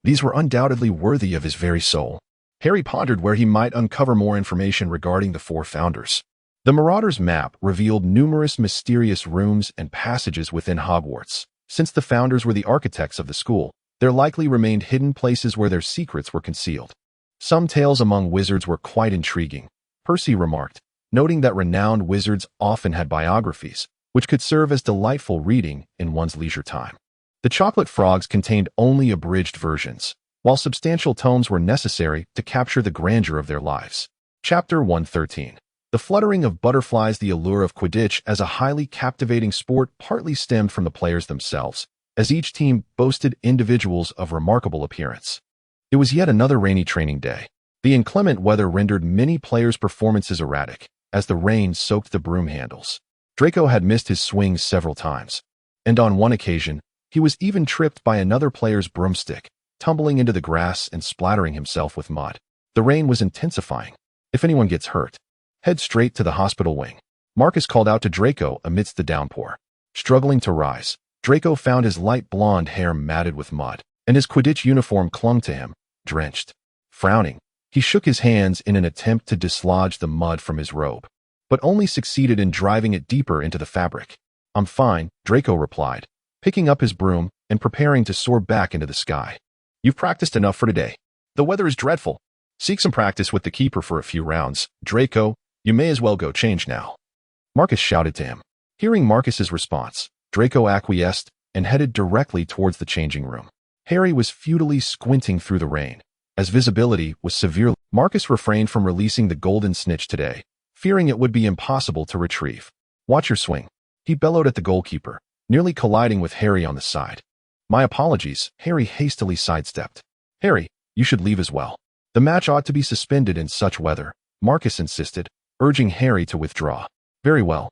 These were undoubtedly worthy of his very soul. Harry pondered where he might uncover more information regarding the four founders. The Marauder's map revealed numerous mysterious rooms and passages within Hogwarts. Since the founders were the architects of the school, there likely remained hidden places where their secrets were concealed. Some tales among wizards were quite intriguing, Percy remarked, noting that renowned wizards often had biographies, which could serve as delightful reading in one's leisure time. The Chocolate Frogs contained only abridged versions, while substantial tomes were necessary to capture the grandeur of their lives. Chapter 113. The fluttering of butterflies. The allure of Quidditch as a highly captivating sport partly stemmed from the players themselves, as each team boasted individuals of remarkable appearance. It was yet another rainy training day. The inclement weather rendered many players' performances erratic, as the rain soaked the broom handles. Draco had missed his swings several times, and on one occasion, he was even tripped by another player's broomstick, tumbling into the grass and splattering himself with mud. The rain was intensifying. "If anyone gets hurt, head straight to the hospital wing," Marcus called out to Draco amidst the downpour. Struggling to rise, Draco found his light blonde hair matted with mud, and his Quidditch uniform clung to him, drenched. Frowning, he shook his hands in an attempt to dislodge the mud from his robe, but only succeeded in driving it deeper into the fabric. "I'm fine," Draco replied, picking up his broom and preparing to soar back into the sky. "You've practiced enough for today. The weather is dreadful. Seek some practice with the keeper for a few rounds. Draco, you may as well go change now," Marcus shouted to him. Hearing Marcus's response, Draco acquiesced and headed directly towards the changing room. Harry was futilely squinting through the rain, as visibility was severely. Marcus refrained from releasing the golden snitch today, fearing it would be impossible to retrieve. Watch your swing. He bellowed at the goalkeeper, nearly colliding with Harry on the side. My apologies, Harry hastily sidestepped. Harry, you should leave as well. The match ought to be suspended in such weather, Marcus insisted, urging Harry to withdraw. Very well.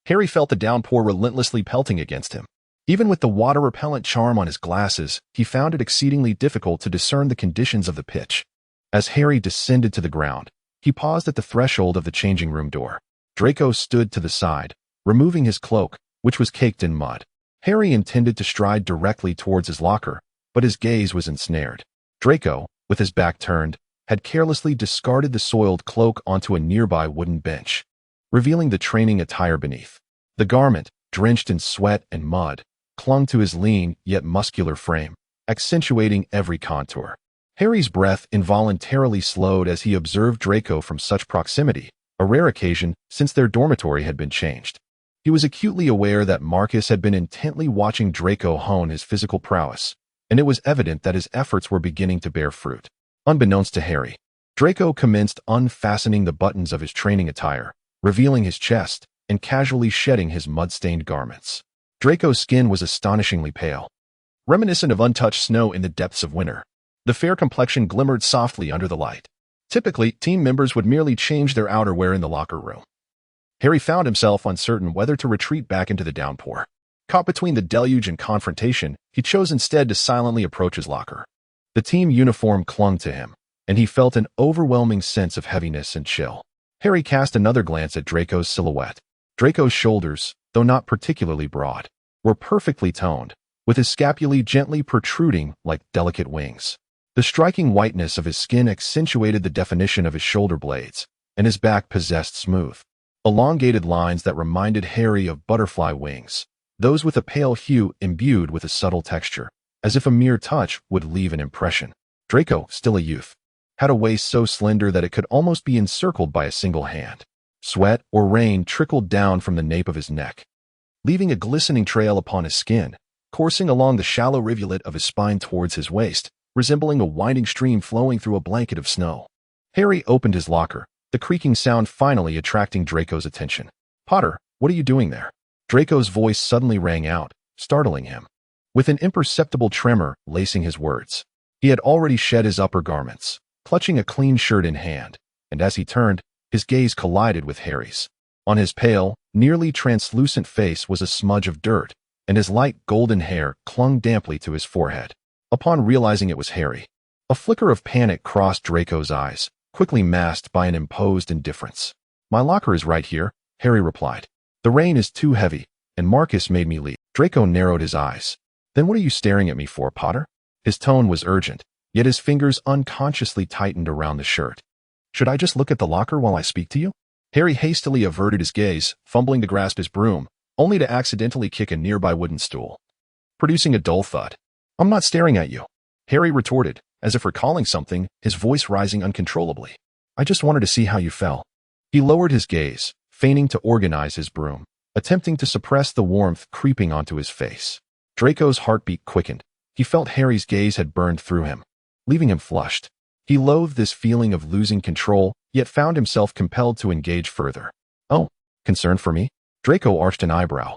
Harry felt the downpour relentlessly pelting against him. Even with the water-repellent charm on his glasses, he found it exceedingly difficult to discern the conditions of the pitch. As Harry descended to the ground, he paused at the threshold of the changing room door. Draco stood to the side, removing his cloak, which was caked in mud. Harry intended to stride directly towards his locker, but his gaze was ensnared. Draco, with his back turned, had carelessly discarded the soiled cloak onto a nearby wooden bench, revealing the training attire beneath. The garment, drenched in sweat and mud, clung to his lean yet muscular frame, accentuating every contour. Harry's breath involuntarily slowed as he observed Draco from such proximity, a rare occasion since their dormitory had been changed. He was acutely aware that Marcus had been intently watching Draco hone his physical prowess, and it was evident that his efforts were beginning to bear fruit. Unbeknownst to Harry, Draco commenced unfastening the buttons of his training attire, revealing his chest, and casually shedding his mud-stained garments. Draco's skin was astonishingly pale, reminiscent of untouched snow in the depths of winter. The fair complexion glimmered softly under the light. Typically, team members would merely change their outerwear in the locker room. Harry found himself uncertain whether to retreat back into the downpour. Caught between the deluge and confrontation, he chose instead to silently approach his locker. The team uniform clung to him, and he felt an overwhelming sense of heaviness and chill. Harry cast another glance at Draco's silhouette. Draco's shoulders, though not particularly broad, were perfectly toned, with his scapulae gently protruding like delicate wings. The striking whiteness of his skin accentuated the definition of his shoulder blades, and his back possessed smooth, elongated lines that reminded Harry of butterfly wings, those with a pale hue imbued with a subtle texture, as if a mere touch would leave an impression. Draco, still a youth, had a waist so slender that it could almost be encircled by a single hand. Sweat or rain trickled down from the nape of his neck, leaving a glistening trail upon his skin, coursing along the shallow rivulet of his spine towards his waist, resembling a winding stream flowing through a blanket of snow. Harry opened his locker, the creaking sound finally attracting Draco's attention. "Potter, what are you doing there?" Draco's voice suddenly rang out, startling him, with an imperceptible tremor lacing his words. He had already shed his upper garments, clutching a clean shirt in hand, and as he turned, his gaze collided with Harry's. On his pale, nearly translucent face was a smudge of dirt, and his light golden hair clung damply to his forehead. Upon realizing it was Harry, a flicker of panic crossed Draco's eyes, quickly masked by an imposed indifference. "My locker is right here," Harry replied. "The rain is too heavy, and Marcus made me leave." Draco narrowed his eyes. "Then what are you staring at me for, Potter?" His tone was urgent, yet his fingers unconsciously tightened around the shirt. "Should I just look at the locker while I speak to you?" Harry hastily averted his gaze, fumbling to grasp his broom, only to accidentally kick a nearby wooden stool, producing a dull thud. "I'm not staring at you," Harry retorted, as if recalling something, his voice rising uncontrollably. "I just wanted to see how you fell." He lowered his gaze, feigning to organize his broom, attempting to suppress the warmth creeping onto his face. Draco's heartbeat quickened. He felt Harry's gaze had burned through him, leaving him flushed. He loathed this feeling of losing control, yet found himself compelled to engage further. "Oh, concerned for me?" Draco arched an eyebrow,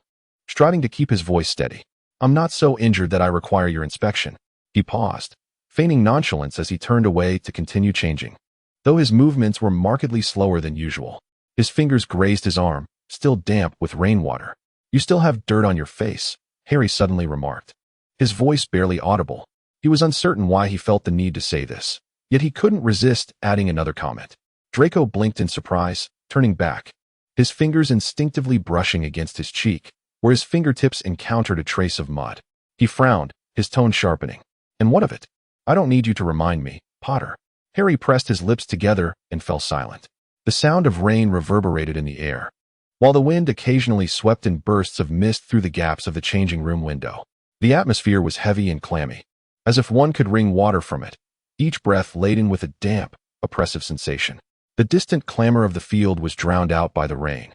striving to keep his voice steady. "I'm not so injured that I require your inspection." He paused, feigning nonchalance as he turned away to continue changing. Though his movements were markedly slower than usual, his fingers grazed his arm, still damp with rainwater. "You still have dirt on your face," Harry suddenly remarked, his voice barely audible. He was uncertain why he felt the need to say this, yet he couldn't resist adding another comment. Draco blinked in surprise, turning back, his fingers instinctively brushing against his cheek, where his fingertips encountered a trace of mud. He frowned, his tone sharpening. "And what of it? I don't need you to remind me, Potter." Harry pressed his lips together and fell silent. The sound of rain reverberated in the air, while the wind occasionally swept in bursts of mist through the gaps of the changing room window. The atmosphere was heavy and clammy, as if one could wring water from it, each breath laden with a damp, oppressive sensation. The distant clamor of the field was drowned out by the rain,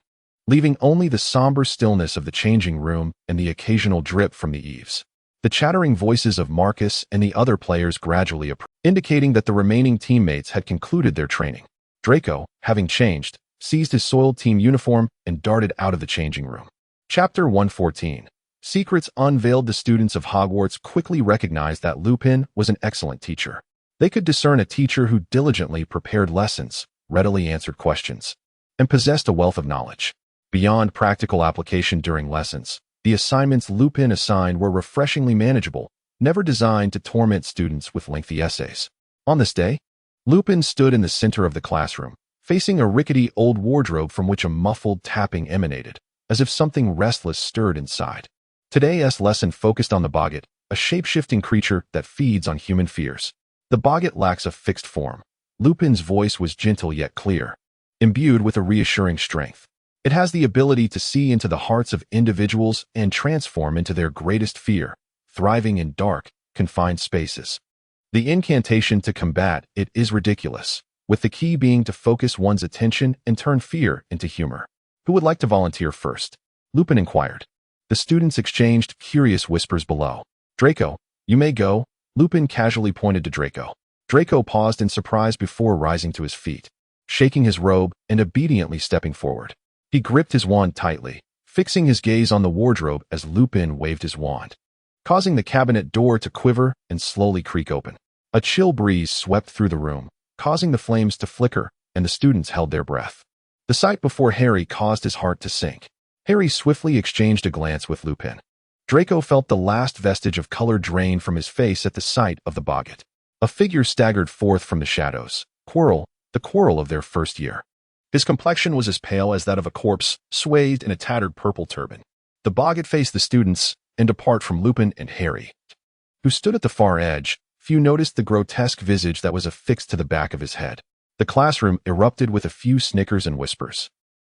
leaving only the somber stillness of the changing room and the occasional drip from the eaves. The chattering voices of Marcus and the other players gradually approached, indicating that the remaining teammates had concluded their training. Draco, having changed, seized his soiled team uniform, and darted out of the changing room. Chapter 114. Secrets Unveiled. The students of Hogwarts quickly recognized that Lupin was an excellent teacher. They could discern a teacher who diligently prepared lessons, readily answered questions, and possessed a wealth of knowledge. Beyond practical application during lessons, the assignments Lupin assigned were refreshingly manageable, never designed to torment students with lengthy essays. On this day, Lupin stood in the center of the classroom, facing a rickety old wardrobe from which a muffled tapping emanated, as if something restless stirred inside. Today's lesson focused on the boggart, a shape-shifting creature that feeds on human fears. The boggart lacks a fixed form. Lupin's voice was gentle yet clear, imbued with a reassuring strength. It has the ability to see into the hearts of individuals and transform into their greatest fear, thriving in dark, confined spaces. The incantation to combat it is ridiculous, with the key being to focus one's attention and turn fear into humor. Who would like to volunteer first? Lupin inquired. The students exchanged curious whispers below. Draco, you may go. Lupin casually pointed to Draco. Draco paused in surprise before rising to his feet, shaking his robe and obediently stepping forward. He gripped his wand tightly, fixing his gaze on the wardrobe as Lupin waved his wand, causing the cabinet door to quiver and slowly creak open. A chill breeze swept through the room, causing the flames to flicker, and the students held their breath. The sight before Harry caused his heart to sink. Harry swiftly exchanged a glance with Lupin. Draco felt the last vestige of color drain from his face at the sight of the boggart. A figure staggered forth from the shadows. Quirrell, the Quirrell of their first year. His complexion was as pale as that of a corpse, swathed in a tattered purple turban. The boggart faced the students, and apart from Lupin and Harry, who stood at the far edge, few noticed the grotesque visage that was affixed to the back of his head. The classroom erupted with a few snickers and whispers.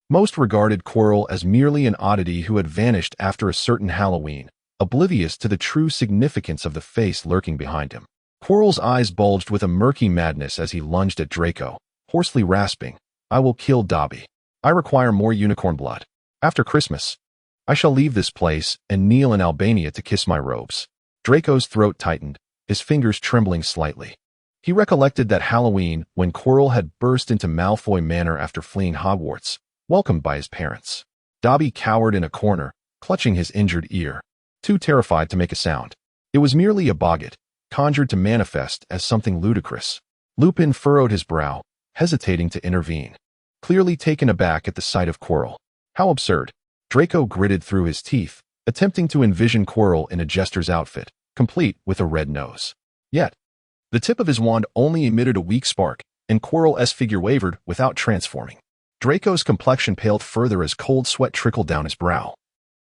Most regarded Quirrell as merely an oddity who had vanished after a certain Halloween, oblivious to the true significance of the face lurking behind him. Quirrell's eyes bulged with a murky madness as he lunged at Draco, hoarsely rasping, "I will kill Dobby. I require more unicorn blood. After Christmas, I shall leave this place and kneel in Albania to kiss my robes." Draco's throat tightened, his fingers trembling slightly. He recollected that Halloween when Quirrell had burst into Malfoy Manor after fleeing Hogwarts, welcomed by his parents. Dobby cowered in a corner, clutching his injured ear, too terrified to make a sound. It was merely a boggart, conjured to manifest as something ludicrous. Lupin furrowed his brow, hesitating to intervene, clearly taken aback at the sight of Quirrell. How absurd! Draco gritted through his teeth, attempting to envision Quirrell in a jester's outfit, complete with a red nose. Yet, the tip of his wand only emitted a weak spark, and Quirrell's figure wavered without transforming. Draco's complexion paled further as cold sweat trickled down his brow,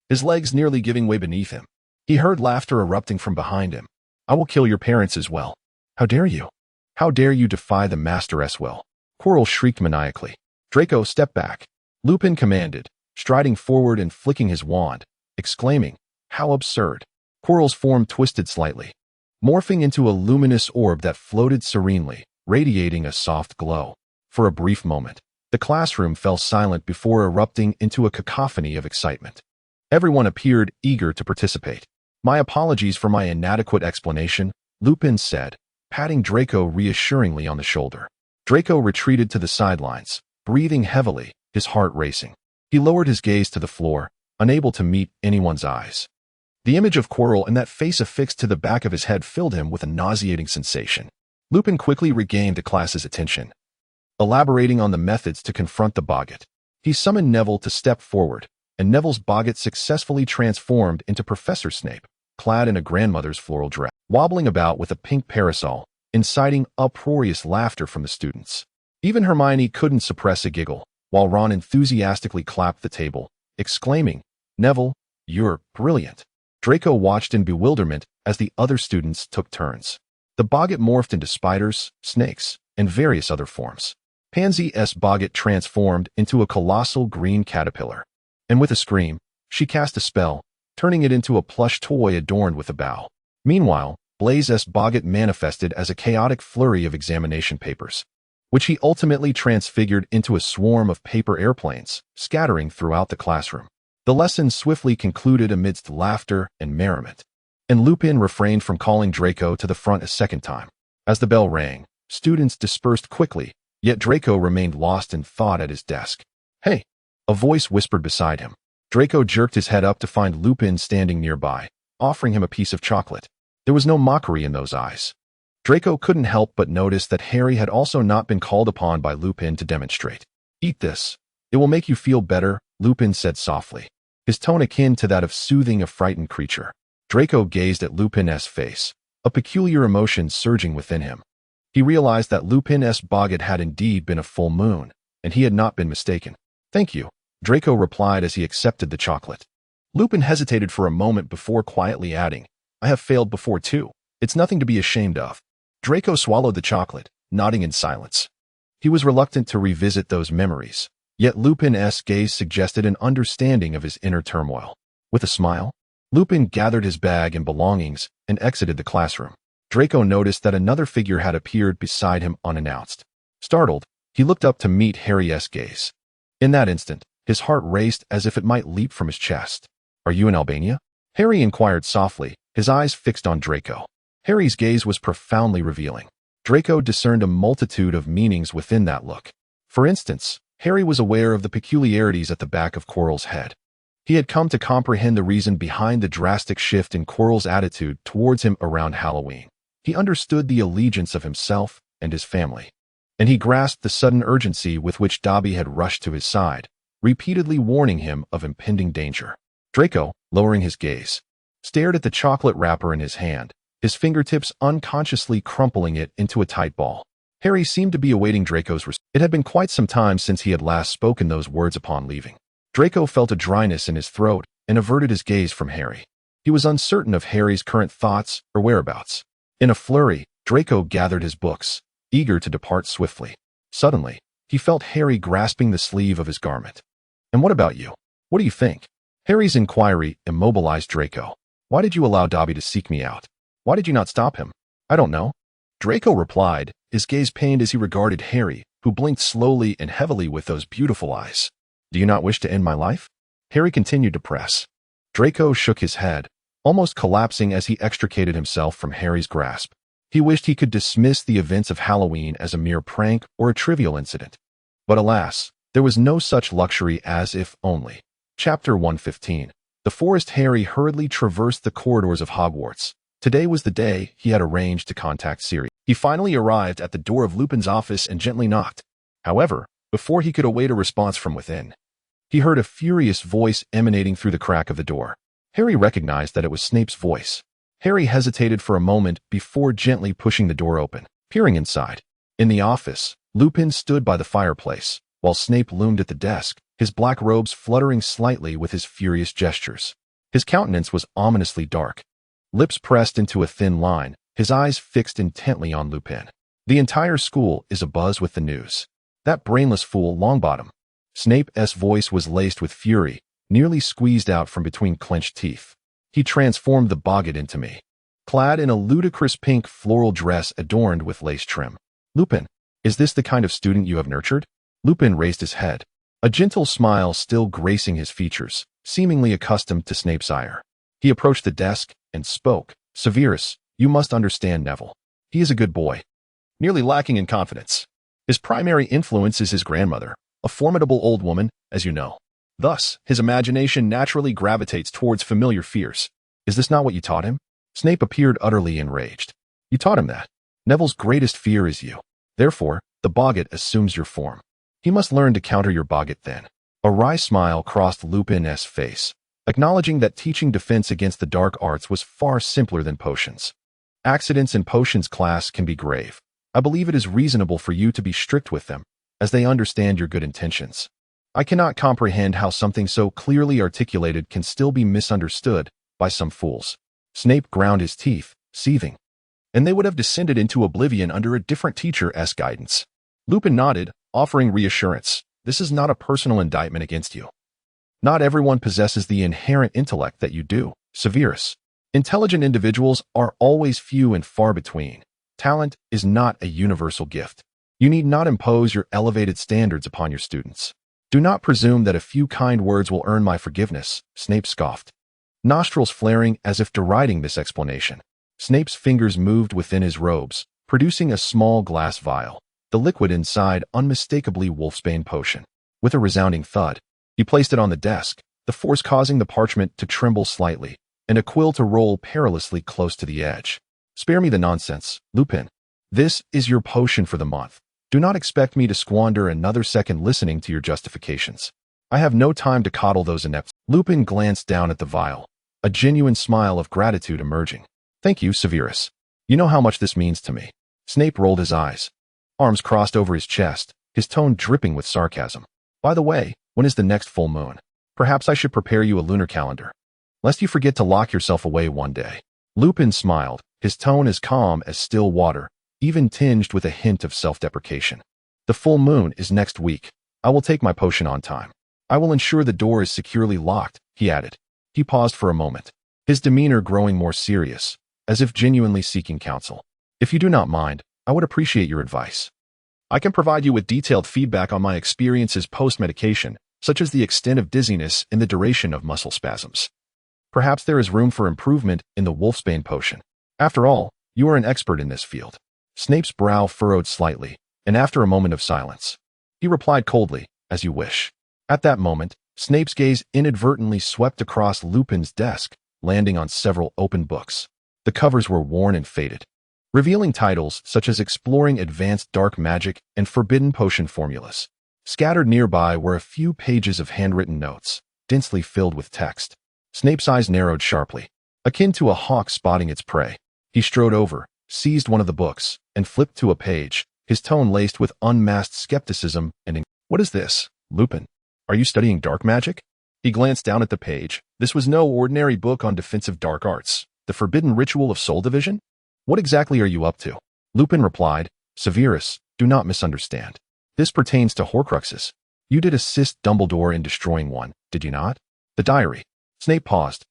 his legs nearly giving way beneath him. He heard laughter erupting from behind him. "I will kill your parents as well. How dare you? How dare you defy the Master's will?" Quirrell shrieked maniacally. Draco stepped back. Lupin commanded, striding forward and flicking his wand, exclaiming, "How absurd!" Quirrell's form twisted slightly, morphing into a luminous orb that floated serenely, radiating a soft glow. For a brief moment, the classroom fell silent before erupting into a cacophony of excitement. Everyone appeared eager to participate. "My apologies for my inadequate explanation," Lupin said, patting Draco reassuringly on the shoulder. Draco retreated to the sidelines, breathing heavily, his heart racing. He lowered his gaze to the floor, unable to meet anyone's eyes. The image of Quirrell and that face affixed to the back of his head filled him with a nauseating sensation. Lupin quickly regained the class's attention, elaborating on the methods to confront the boggart. He summoned Neville to step forward, and Neville's boggart successfully transformed into Professor Snape, clad in a grandmother's floral dress, wobbling about with a pink parasol, inciting uproarious laughter from the students. Even Hermione couldn't suppress a giggle, while Ron enthusiastically clapped the table, exclaiming, "Neville, you're brilliant." Draco watched in bewilderment as the other students took turns. The boggart morphed into spiders, snakes, and various other forms. Pansy's boggart transformed into a colossal green caterpillar, and with a scream, she cast a spell, turning it into a plush toy adorned with a bow. Meanwhile, Blaze's boggart manifested as a chaotic flurry of examination papers, which he ultimately transfigured into a swarm of paper airplanes, scattering throughout the classroom. The lesson swiftly concluded amidst laughter and merriment, and Lupin refrained from calling Draco to the front a second time. As the bell rang, students dispersed quickly, yet Draco remained lost in thought at his desk. Hey! A voice whispered beside him. Draco jerked his head up to find Lupin standing nearby, offering him a piece of chocolate. There was no mockery in those eyes. Draco couldn't help but notice that Harry had also not been called upon by Lupin to demonstrate. Eat this. It will make you feel better, Lupin said softly, his tone akin to that of soothing a frightened creature. Draco gazed at Lupin's face, a peculiar emotion surging within him. He realized that Lupin's boggart had indeed been a full moon, and he had not been mistaken. Thank you, Draco replied as he accepted the chocolate. Lupin hesitated for a moment before quietly adding, I have failed before too. It's nothing to be ashamed of. Draco swallowed the chocolate, nodding in silence. He was reluctant to revisit those memories, yet Lupin's gaze suggested an understanding of his inner turmoil. With a smile, Lupin gathered his bag and belongings and exited the classroom. Draco noticed that another figure had appeared beside him unannounced. Startled, he looked up to meet Harry's gaze. In that instant, his heart raced as if it might leap from his chest. Are you in Albania? Harry inquired softly, his eyes fixed on Draco. Harry's gaze was profoundly revealing. Draco discerned a multitude of meanings within that look. For instance, Harry was aware of the peculiarities at the back of Quirrell's head. He had come to comprehend the reason behind the drastic shift in Quirrell's attitude towards him around Halloween. He understood the allegiance of himself and his family, and he grasped the sudden urgency with which Dobby had rushed to his side, repeatedly warning him of impending danger. Draco, lowering his gaze, stared at the chocolate wrapper in his hand, his fingertips unconsciously crumpling it into a tight ball. Harry seemed to be awaiting Draco's response. It had been quite some time since he had last spoken those words upon leaving. Draco felt a dryness in his throat and averted his gaze from Harry. He was uncertain of Harry's current thoughts or whereabouts. In a flurry, Draco gathered his books, eager to depart swiftly. Suddenly, he felt Harry grasping the sleeve of his garment. And what about you? What do you think? Harry's inquiry immobilized Draco. Why did you allow Dobby to seek me out? Why did you not stop him? I don't know. Draco replied, his gaze pained as he regarded Harry, who blinked slowly and heavily with those beautiful eyes. Do you not wish to end my life? Harry continued to press. Draco shook his head, almost collapsing as he extricated himself from Harry's grasp. He wished he could dismiss the events of Halloween as a mere prank or a trivial incident. But alas, there was no such luxury as if only. Chapter 115. The forest. Harry hurriedly traversed the corridors of Hogwarts. Today was the day he had arranged to contact Sirius. He finally arrived at the door of Lupin's office and gently knocked. However, before he could await a response from within, he heard a furious voice emanating through the crack of the door. Harry recognized that it was Snape's voice. Harry hesitated for a moment before gently pushing the door open, peering inside. In the office, Lupin stood by the fireplace, while Snape loomed at the desk, his black robes fluttering slightly with his furious gestures. His countenance was ominously dark, lips pressed into a thin line, his eyes fixed intently on Lupin. The entire school is abuzz with the news. That brainless fool Longbottom. Snape's voice was laced with fury, nearly squeezed out from between clenched teeth. He transformed the boggart into me, clad in a ludicrous pink floral dress adorned with lace trim. Lupin, is this the kind of student you have nurtured? Lupin raised his head, a gentle smile still gracing his features, seemingly accustomed to Snape's ire. He approached the desk and spoke. Severus, you must understand Neville. He is a good boy, nearly lacking in confidence. His primary influence is his grandmother, a formidable old woman, as you know. Thus, his imagination naturally gravitates towards familiar fears. Is this not what you taught him? Snape appeared utterly enraged. You taught him that. Neville's greatest fear is you. Therefore, the boggart assumes your form. He must learn to counter your boggart then. A wry smile crossed Lupin's face, acknowledging that teaching defense against the dark arts was far simpler than potions. Accidents in potions class can be grave. I believe it is reasonable for you to be strict with them, as they understand your good intentions. I cannot comprehend how something so clearly articulated can still be misunderstood by some fools. Snape ground his teeth, seething, and they would have descended into oblivion under a different teacher's guidance. Lupin nodded, offering reassurance. This is not a personal indictment against you. Not everyone possesses the inherent intellect that you do, Severus. Intelligent individuals are always few and far between. Talent is not a universal gift. You need not impose your elevated standards upon your students. Do not presume that a few kind words will earn my forgiveness, Snape scoffed, nostrils flaring as if deriding this explanation. Snape's fingers moved within his robes, producing a small glass vial, the liquid inside unmistakably wolfsbane potion. With a resounding thud, he placed it on the desk, the force causing the parchment to tremble slightly, and a quill to roll perilously close to the edge. Spare me the nonsense, Lupin. This is your potion for the month. Do not expect me to squander another second listening to your justifications. I have no time to coddle those inepts. Lupin glanced down at the vial, a genuine smile of gratitude emerging. Thank you, Severus. You know how much this means to me. Snape rolled his eyes, arms crossed over his chest, his tone dripping with sarcasm. By the way, when is the next full moon? Perhaps I should prepare you a lunar calendar, lest you forget to lock yourself away one day. Lupin smiled, his tone as calm as still water, even tinged with a hint of self-deprecation. The full moon is next week. I will take my potion on time. I will ensure the door is securely locked, he added. He paused for a moment, his demeanor growing more serious, as if genuinely seeking counsel. If you do not mind, I would appreciate your advice. I can provide you with detailed feedback on my experiences post-medication, such as the extent of dizziness and the duration of muscle spasms. Perhaps there is room for improvement in the wolfsbane potion. After all, you are an expert in this field. Snape's brow furrowed slightly, and after a moment of silence, he replied coldly, as you wish. At that moment, Snape's gaze inadvertently swept across Lupin's desk, landing on several open books. The covers were worn and faded, revealing titles such as Exploring Advanced Dark Magic and Forbidden Potion Formulas. Scattered nearby were a few pages of handwritten notes, densely filled with text. Snape's eyes narrowed sharply, akin to a hawk spotting its prey. He strode over, seized one of the books, and flipped to a page, his tone laced with unmasked skepticism and What is this, Lupin? Are you studying dark magic? He glanced down at the page. This was no ordinary book on defensive dark arts. The forbidden ritual of soul division? What exactly are you up to? Lupin replied, Severus, do not misunderstand. This pertains to Horcruxes. You did assist Dumbledore in destroying one, did you not? The diary. Snape paused,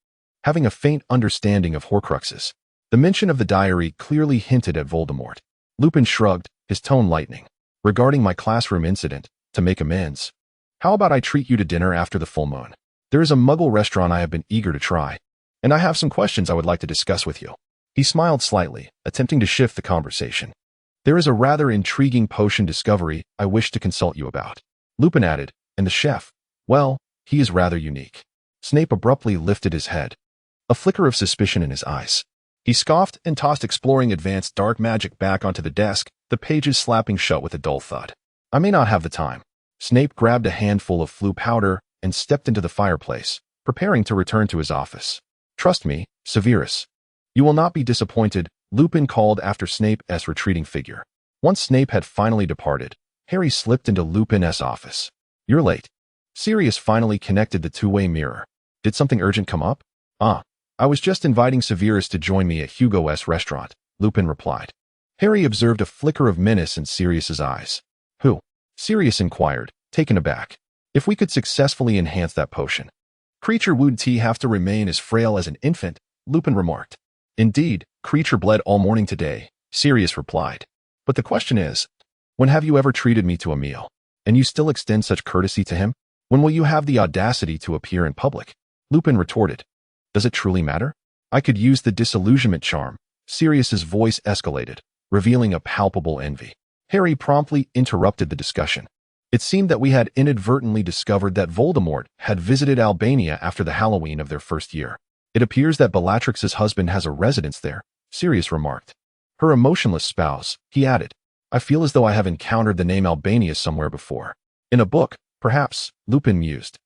having a faint understanding of Horcruxes. The mention of the diary clearly hinted at Voldemort. Lupin shrugged, his tone lightening. Regarding my classroom incident, to make amends, how about I treat you to dinner after the full moon? There is a Muggle restaurant I have been eager to try, and I have some questions I would like to discuss with you. He smiled slightly, attempting to shift the conversation. There is a rather intriguing potion discovery I wish to consult you about. Lupin added, and the chef, well, he is rather unique. Snape abruptly lifted his head, a flicker of suspicion in his eyes. He scoffed and tossed Exploring Advanced Dark Magic back onto the desk, the pages slapping shut with a dull thud. I may not have the time. Snape grabbed a handful of flue powder and stepped into the fireplace, preparing to return to his office. Trust me, Severus. You will not be disappointed, Lupin called after Snape's retreating figure. Once Snape had finally departed, Harry slipped into Lupin's office. You're late. Sirius finally connected the two-way mirror. Did something urgent come up? I was just inviting Severus to join me at Hugo's restaurant, Lupin replied. Harry observed a flicker of menace in Sirius's eyes. Who? Sirius inquired, taken aback. If we could successfully enhance that potion. Creature would he have to remain as frail as an infant, Lupin remarked. Indeed, Creature bled all morning today, Sirius replied. But the question is, when have you ever treated me to a meal? And you still extend such courtesy to him? When will you have the audacity to appear in public? Lupin retorted. Does it truly matter? I could use the disillusionment charm. Sirius's voice escalated, revealing a palpable envy. Harry promptly interrupted the discussion. It seemed that we had inadvertently discovered that Voldemort had visited Albania after the Halloween of their first year. It appears that Bellatrix's husband has a residence there, Sirius remarked. Her emotionless spouse, he added. I feel as though I have encountered the name Albania somewhere before. In a book, perhaps, Lupin mused.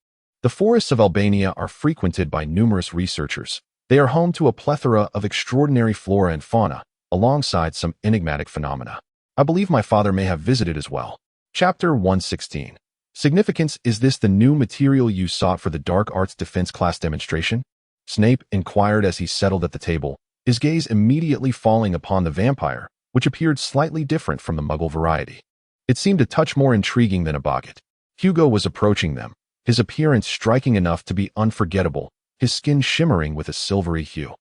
The forests of Albania are frequented by numerous researchers. They are home to a plethora of extraordinary flora and fauna, alongside some enigmatic phenomena. I believe my father may have visited as well. Chapter 116. Significance. Is this the new material you sought for the Dark Arts Defense class demonstration? Snape inquired as he settled at the table, his gaze immediately falling upon the vampire, which appeared slightly different from the Muggle variety. It seemed a touch more intriguing than a boggart. Hugo was approaching them, his appearance striking enough to be unforgettable, his skin shimmering with a silvery hue,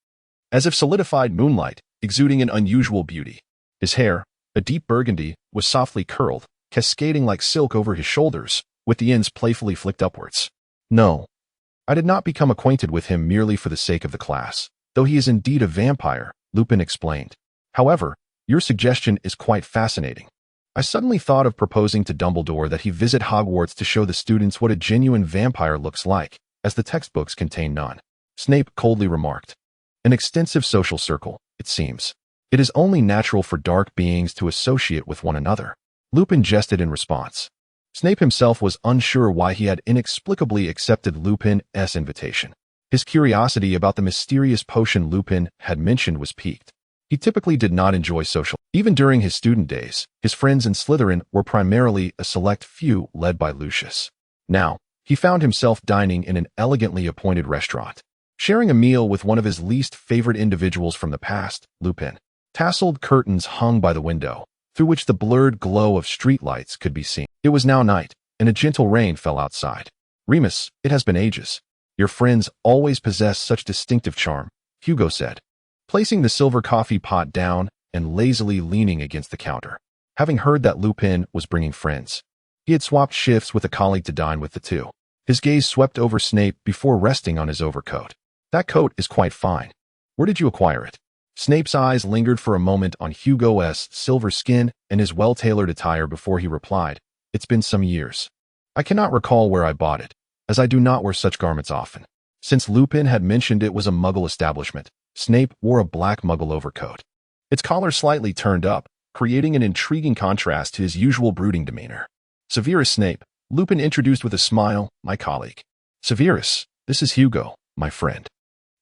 as if solidified moonlight, exuding an unusual beauty. His hair, a deep burgundy, was softly curled, cascading like silk over his shoulders, with the ends playfully flicked upwards. No, I did not become acquainted with him merely for the sake of the class, though he is indeed a vampire, Lupin explained. However, your suggestion is quite fascinating. I suddenly thought of proposing to Dumbledore that he visit Hogwarts to show the students what a genuine vampire looks like, as the textbooks contain none. Snape coldly remarked. An extensive social circle, it seems. It is only natural for dark beings to associate with one another. Lupin jested in response. Snape himself was unsure why he had inexplicably accepted Lupin's invitation. His curiosity about the mysterious potion Lupin had mentioned was piqued. He typically did not enjoy social. Even during his student days, his friends in Slytherin were primarily a select few led by Lucius. Now, he found himself dining in an elegantly appointed restaurant, sharing a meal with one of his least favorite individuals from the past, Lupin. Tasseled curtains hung by the window, through which the blurred glow of streetlights could be seen. It was now night, and a gentle rain fell outside. Remus, it has been ages. Your friends always possess such distinctive charm, Hugo said, placing the silver coffee pot down and lazily leaning against the counter. Having heard that Lupin was bringing friends, he had swapped shifts with a colleague to dine with the two. His gaze swept over Snape before resting on his overcoat. That coat is quite fine. Where did you acquire it? Snape's eyes lingered for a moment on Hugo's silver skin and his well-tailored attire before he replied, It's been some years. I cannot recall where I bought it, as I do not wear such garments often. Since Lupin had mentioned it was a Muggle establishment, Snape wore a black Muggle overcoat. Its collar slightly turned up, creating an intriguing contrast to his usual brooding demeanor. Severus Snape, Lupin introduced with a smile, my colleague. Severus, this is Hugo, my friend.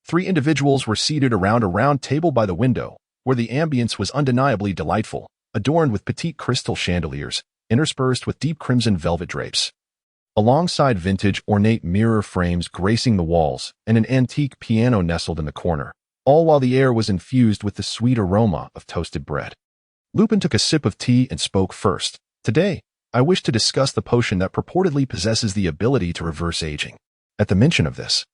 3 individuals were seated around a round table by the window, where the ambience was undeniably delightful, adorned with petite crystal chandeliers, interspersed with deep crimson velvet drapes. Alongside vintage ornate mirror frames gracing the walls and an antique piano nestled in the corner, all while the air was infused with the sweet aroma of toasted bread. Lupin took a sip of tea and spoke first. Today, I wish to discuss the potion that purportedly possesses the ability to reverse aging. At the mention of this,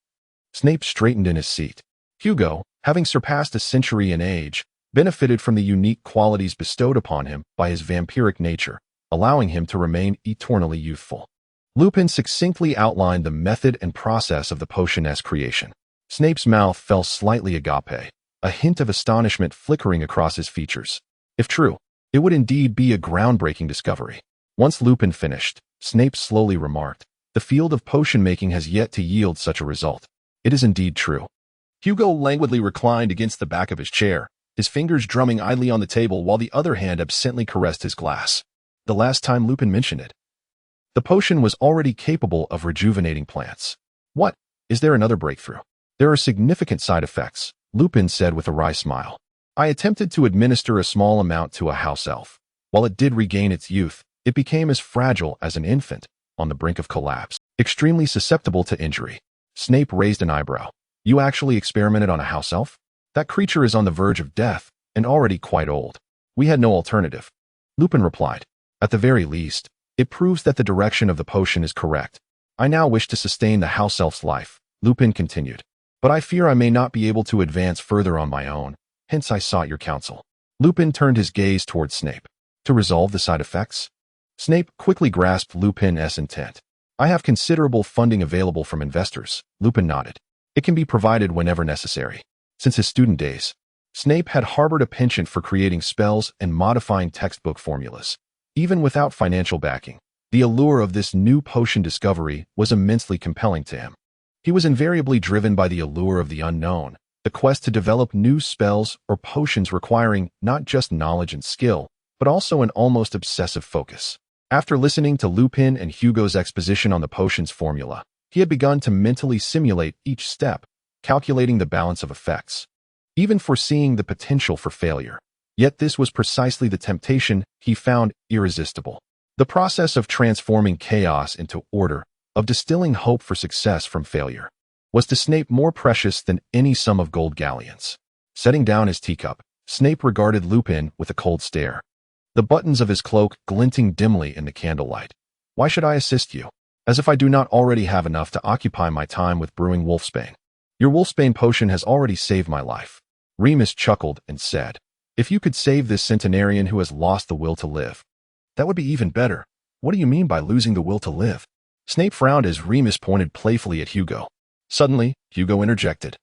Snape straightened in his seat. Hugo, having surpassed a century in age, benefited from the unique qualities bestowed upon him by his vampiric nature, allowing him to remain eternally youthful. Lupin succinctly outlined the method and process of the potion's creation. Snape's mouth fell slightly agape, a hint of astonishment flickering across his features. If true, it would indeed be a groundbreaking discovery. Once Lupin finished, Snape slowly remarked, The field of potion-making has yet to yield such a result. It is indeed true. Hugo languidly reclined against the back of his chair, his fingers drumming idly on the table while the other hand absently caressed his glass. The last time Lupin mentioned it, the potion was already capable of rejuvenating plants. What? Is there another breakthrough? There are significant side effects, Lupin said with a wry smile. I attempted to administer a small amount to a house elf. While it did regain its youth, it became as fragile as an infant, on the brink of collapse, extremely susceptible to injury. Snape raised an eyebrow. You actually experimented on a house elf? That creature is on the verge of death, and already quite old. We had no alternative. Lupin replied. At the very least, it proves that the direction of the potion is correct. I now wish to sustain the house elf's life, Lupin continued. But I fear I may not be able to advance further on my own, hence I sought your counsel. Lupin turned his gaze towards Snape. To resolve the side effects? Snape quickly grasped Lupin's intent. I have considerable funding available from investors, Lupin nodded. It can be provided whenever necessary. Since his student days, Snape had harbored a penchant for creating spells and modifying textbook formulas. Even without financial backing, the allure of this new potion discovery was immensely compelling to him. He was invariably driven by the allure of the unknown, the quest to develop new spells or potions requiring not just knowledge and skill, but also an almost obsessive focus. After listening to Lupin and Hugo's exposition on the potion's formula, he had begun to mentally simulate each step, calculating the balance of effects, even foreseeing the potential for failure. Yet this was precisely the temptation he found irresistible. The process of transforming chaos into order, of distilling hope for success from failure, was to Snape more precious than any sum of gold galleons. Setting down his teacup, Snape regarded Lupin with a cold stare, the buttons of his cloak glinting dimly in the candlelight. Why should I assist you? As if I do not already have enough to occupy my time with brewing wolfsbane. Your wolfsbane potion has already saved my life. Remus chuckled and said, If you could save this centenarian who has lost the will to live, that would be even better. What do you mean by losing the will to live? Snape frowned as Remus pointed playfully at Hugo. Suddenly, Hugo interjected,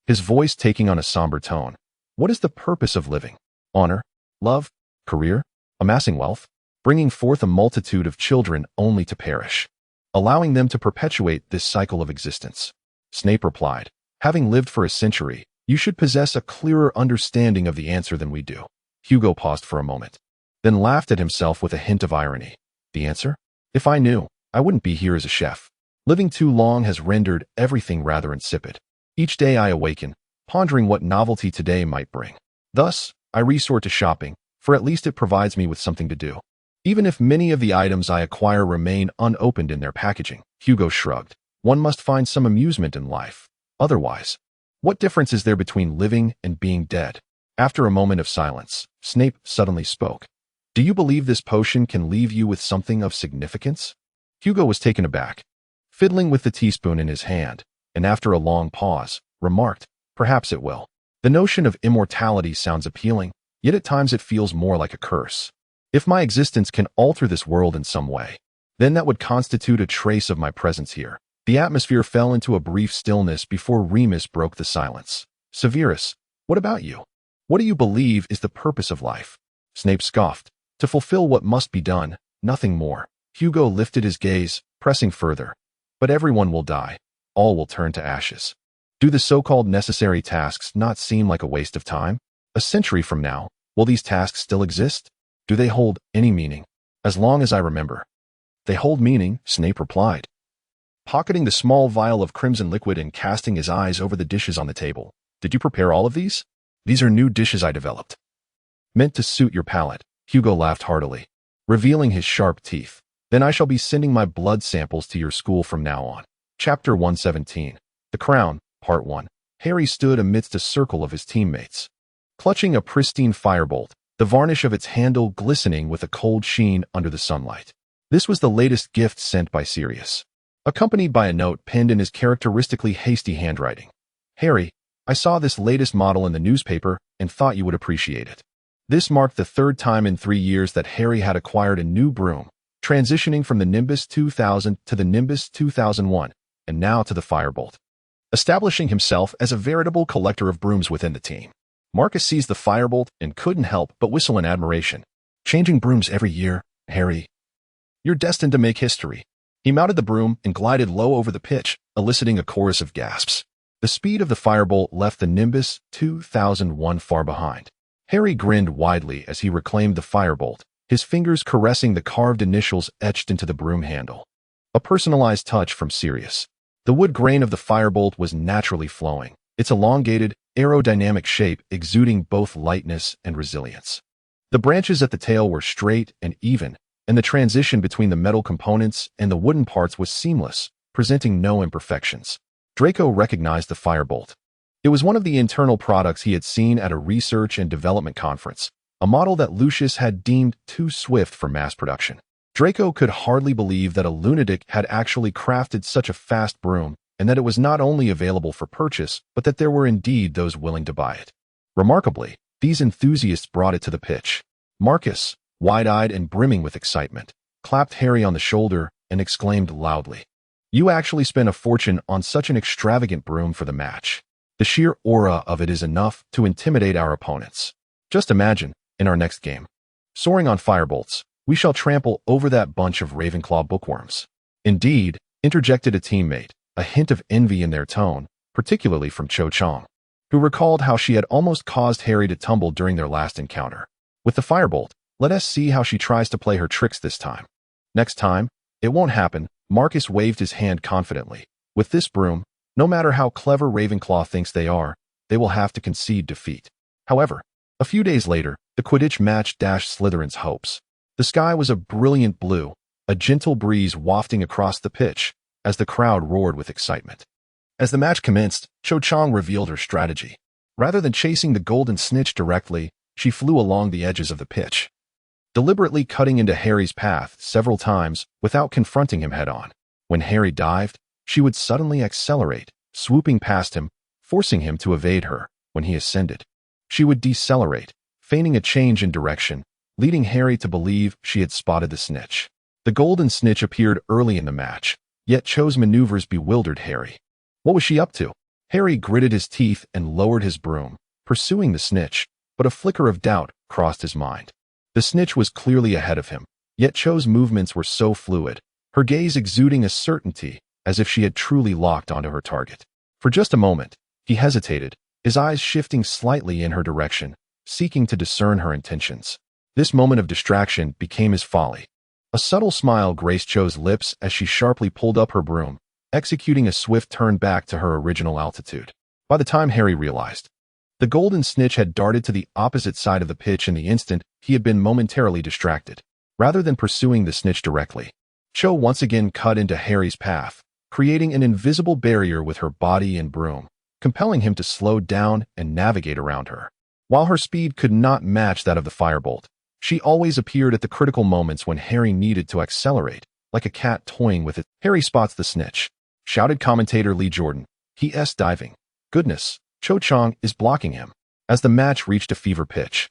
his voice taking on a somber tone. What is the purpose of living? Honor? Love? Career? Amassing wealth? bringing forth a multitude of children only to perish, allowing them to perpetuate this cycle of existence. Snape replied, having lived for a century, you should possess a clearer understanding of the answer than we do. Hugo paused for a moment, then laughed at himself with a hint of irony. The answer? If I knew, I wouldn't be here as a chef. Living too long has rendered everything rather insipid. Each day I awaken, pondering what novelty today might bring. Thus, I resort to shopping, for at least it provides me with something to do. Even if many of the items I acquire remain unopened in their packaging, Hugo shrugged. One must find some amusement in life. Otherwise, what difference is there between living and being dead? After a moment of silence, Snape suddenly spoke. Do you believe this potion can leave you with something of significance? Hugo was taken aback, fiddling with the teaspoon in his hand, and after a long pause, remarked, perhaps it will. The notion of immortality sounds appealing, yet at times it feels more like a curse. If my existence can alter this world in some way, then that would constitute a trace of my presence here. The atmosphere fell into a brief stillness before Remus broke the silence. Severus, what about you? What do you believe is the purpose of life? Snape scoffed. To fulfill what must be done, nothing more. Hugo lifted his gaze, pressing further. But everyone will die. All will turn to ashes. Do the so-called necessary tasks not seem like a waste of time? A century from now, will these tasks still exist? Do they hold any meaning? As long as I remember. They hold meaning, Snape replied, pocketing the small vial of crimson liquid and casting his eyes over the dishes on the table. Did you prepare all of these? These are new dishes I developed. Meant to suit your palate. Hugo laughed heartily, revealing his sharp teeth. Then I shall be sending my blood samples to your school from now on. Chapter 117. The Crown, Part 1. Harry stood amidst a circle of his teammates, clutching a pristine firebolt, the varnish of its handle glistening with a cold sheen under the sunlight. This was the latest gift sent by Sirius, accompanied by a note penned in his characteristically hasty handwriting. Harry, I saw this latest model in the newspaper and thought you would appreciate it. This marked the third time in 3 years that Harry had acquired a new broom, transitioning from the Nimbus 2000 to the Nimbus 2001, and now to the Firebolt, establishing himself as a veritable collector of brooms within the team. Marcus seized the Firebolt and couldn't help but whistle in admiration. Changing brooms every year, Harry. You're destined to make history. He mounted the broom and glided low over the pitch, eliciting a chorus of gasps. The speed of the Firebolt left the Nimbus 2001 far behind. Harry grinned widely as he reclaimed the Firebolt, his fingers caressing the carved initials etched into the broom handle. A personalized touch from Sirius. The wood grain of the Firebolt was naturally flowing, its elongated, aerodynamic shape exuding both lightness and resilience. The branches at the tail were straight and even, and the transition between the metal components and the wooden parts was seamless, presenting no imperfections. Draco recognized the Firebolt. It was one of the internal products he had seen at a research and development conference, a model that Lucius had deemed too swift for mass production. Draco could hardly believe that a lunatic had actually crafted such a fast broom, and that it was not only available for purchase, but that there were indeed those willing to buy it. Remarkably, these enthusiasts brought it to the pitch. Marcus, wide-eyed and brimming with excitement, clapped Harry on the shoulder and exclaimed loudly, "You actually spent a fortune on such an extravagant broom for the match. The sheer aura of it is enough to intimidate our opponents. Just imagine, in our next game, soaring on firebolts, we shall trample over that bunch of Ravenclaw bookworms." Indeed, interjected a teammate, a hint of envy in their tone, particularly from Cho Chang, who recalled how she had almost caused Harry to tumble during their last encounter. With the Firebolt, let us see how she tries to play her tricks this time. Next time, it won't happen. Marcus waved his hand confidently. With this broom, no matter how clever Ravenclaw thinks they will have to concede defeat. However, a few days later, the Quidditch match dashed Slytherin's hopes. The sky was a brilliant blue, a gentle breeze wafting across the pitch as the crowd roared with excitement. As the match commenced, Cho Chang revealed her strategy. Rather than chasing the golden snitch directly, she flew along the edges of the pitch, deliberately cutting into Harry's path several times without confronting him head-on. When Harry dived, she would suddenly accelerate, swooping past him, forcing him to evade her. When he ascended, she would decelerate, feigning a change in direction, leading Harry to believe she had spotted the snitch. The golden snitch appeared early in the match, yet Cho's maneuvers bewildered Harry. What was she up to? Harry gritted his teeth and lowered his broom, pursuing the snitch, but a flicker of doubt crossed his mind. The snitch was clearly ahead of him, Yet Cho's movements were so fluid, her gaze exuding a certainty, as if she had truly locked onto her target. For just a moment, he hesitated, his eyes shifting slightly in her direction, seeking to discern her intentions. This moment of distraction became his folly. A subtle smile graced Cho's lips as she sharply pulled up her broom, executing a swift turn back to her original altitude. By the time Harry realized, the golden snitch had darted to the opposite side of the pitch in the instant he had been momentarily distracted. Rather than pursuing the snitch directly, Cho once again cut into Harry's path, creating an invisible barrier with her body and broom, compelling him to slow down and navigate around her. While her speed could not match that of the firebolt, she always appeared at the critical moments when Harry needed to accelerate, like a cat toying with it. Harry spots the snitch, shouted commentator Lee Jordan. He*s diving. Goodness, Cho Chang is blocking him. As the match reached a fever pitch,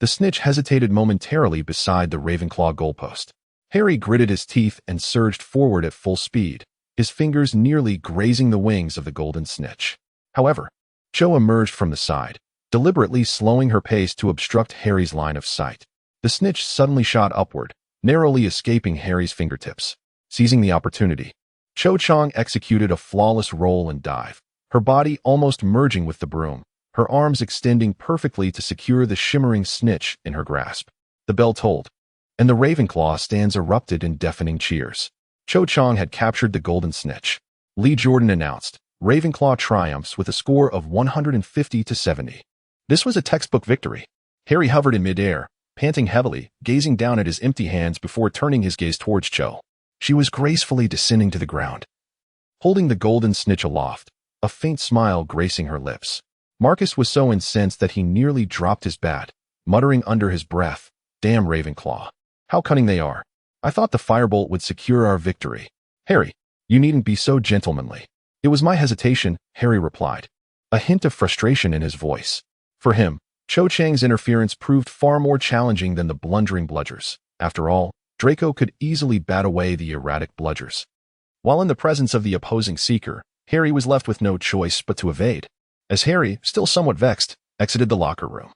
the snitch hesitated momentarily beside the Ravenclaw goalpost. Harry gritted his teeth and surged forward at full speed, his fingers nearly grazing the wings of the golden snitch. However, Cho emerged from the side, deliberately slowing her pace to obstruct Harry's line of sight. The snitch suddenly shot upward, narrowly escaping Harry's fingertips. Seizing the opportunity, Cho Chang executed a flawless roll and dive, her body almost merging with the broom, her arms extending perfectly to secure the shimmering snitch in her grasp. The bell tolled, and the Ravenclaw stands erupted in deafening cheers. Cho Chang had captured the golden snitch. Lee Jordan announced, Ravenclaw triumphs with a score of 150-70. This was a textbook victory. Harry hovered in midair, panting heavily, gazing down at his empty hands before turning his gaze towards Cho. She was gracefully descending to the ground, holding the golden snitch aloft, a faint smile gracing her lips. Marcus was so incensed that he nearly dropped his bat, muttering under his breath, Damn Ravenclaw. How cunning they are. I thought the firebolt would secure our victory. Harry, you needn't be so gentlemanly. It was my hesitation, Harry replied, a hint of frustration in his voice. For him, Cho Chang's interference proved far more challenging than the blundering bludgers. After all, Draco could easily bat away the erratic bludgers. While in the presence of the opposing seeker, Harry was left with no choice but to evade. As Harry, still somewhat vexed, exited the locker room,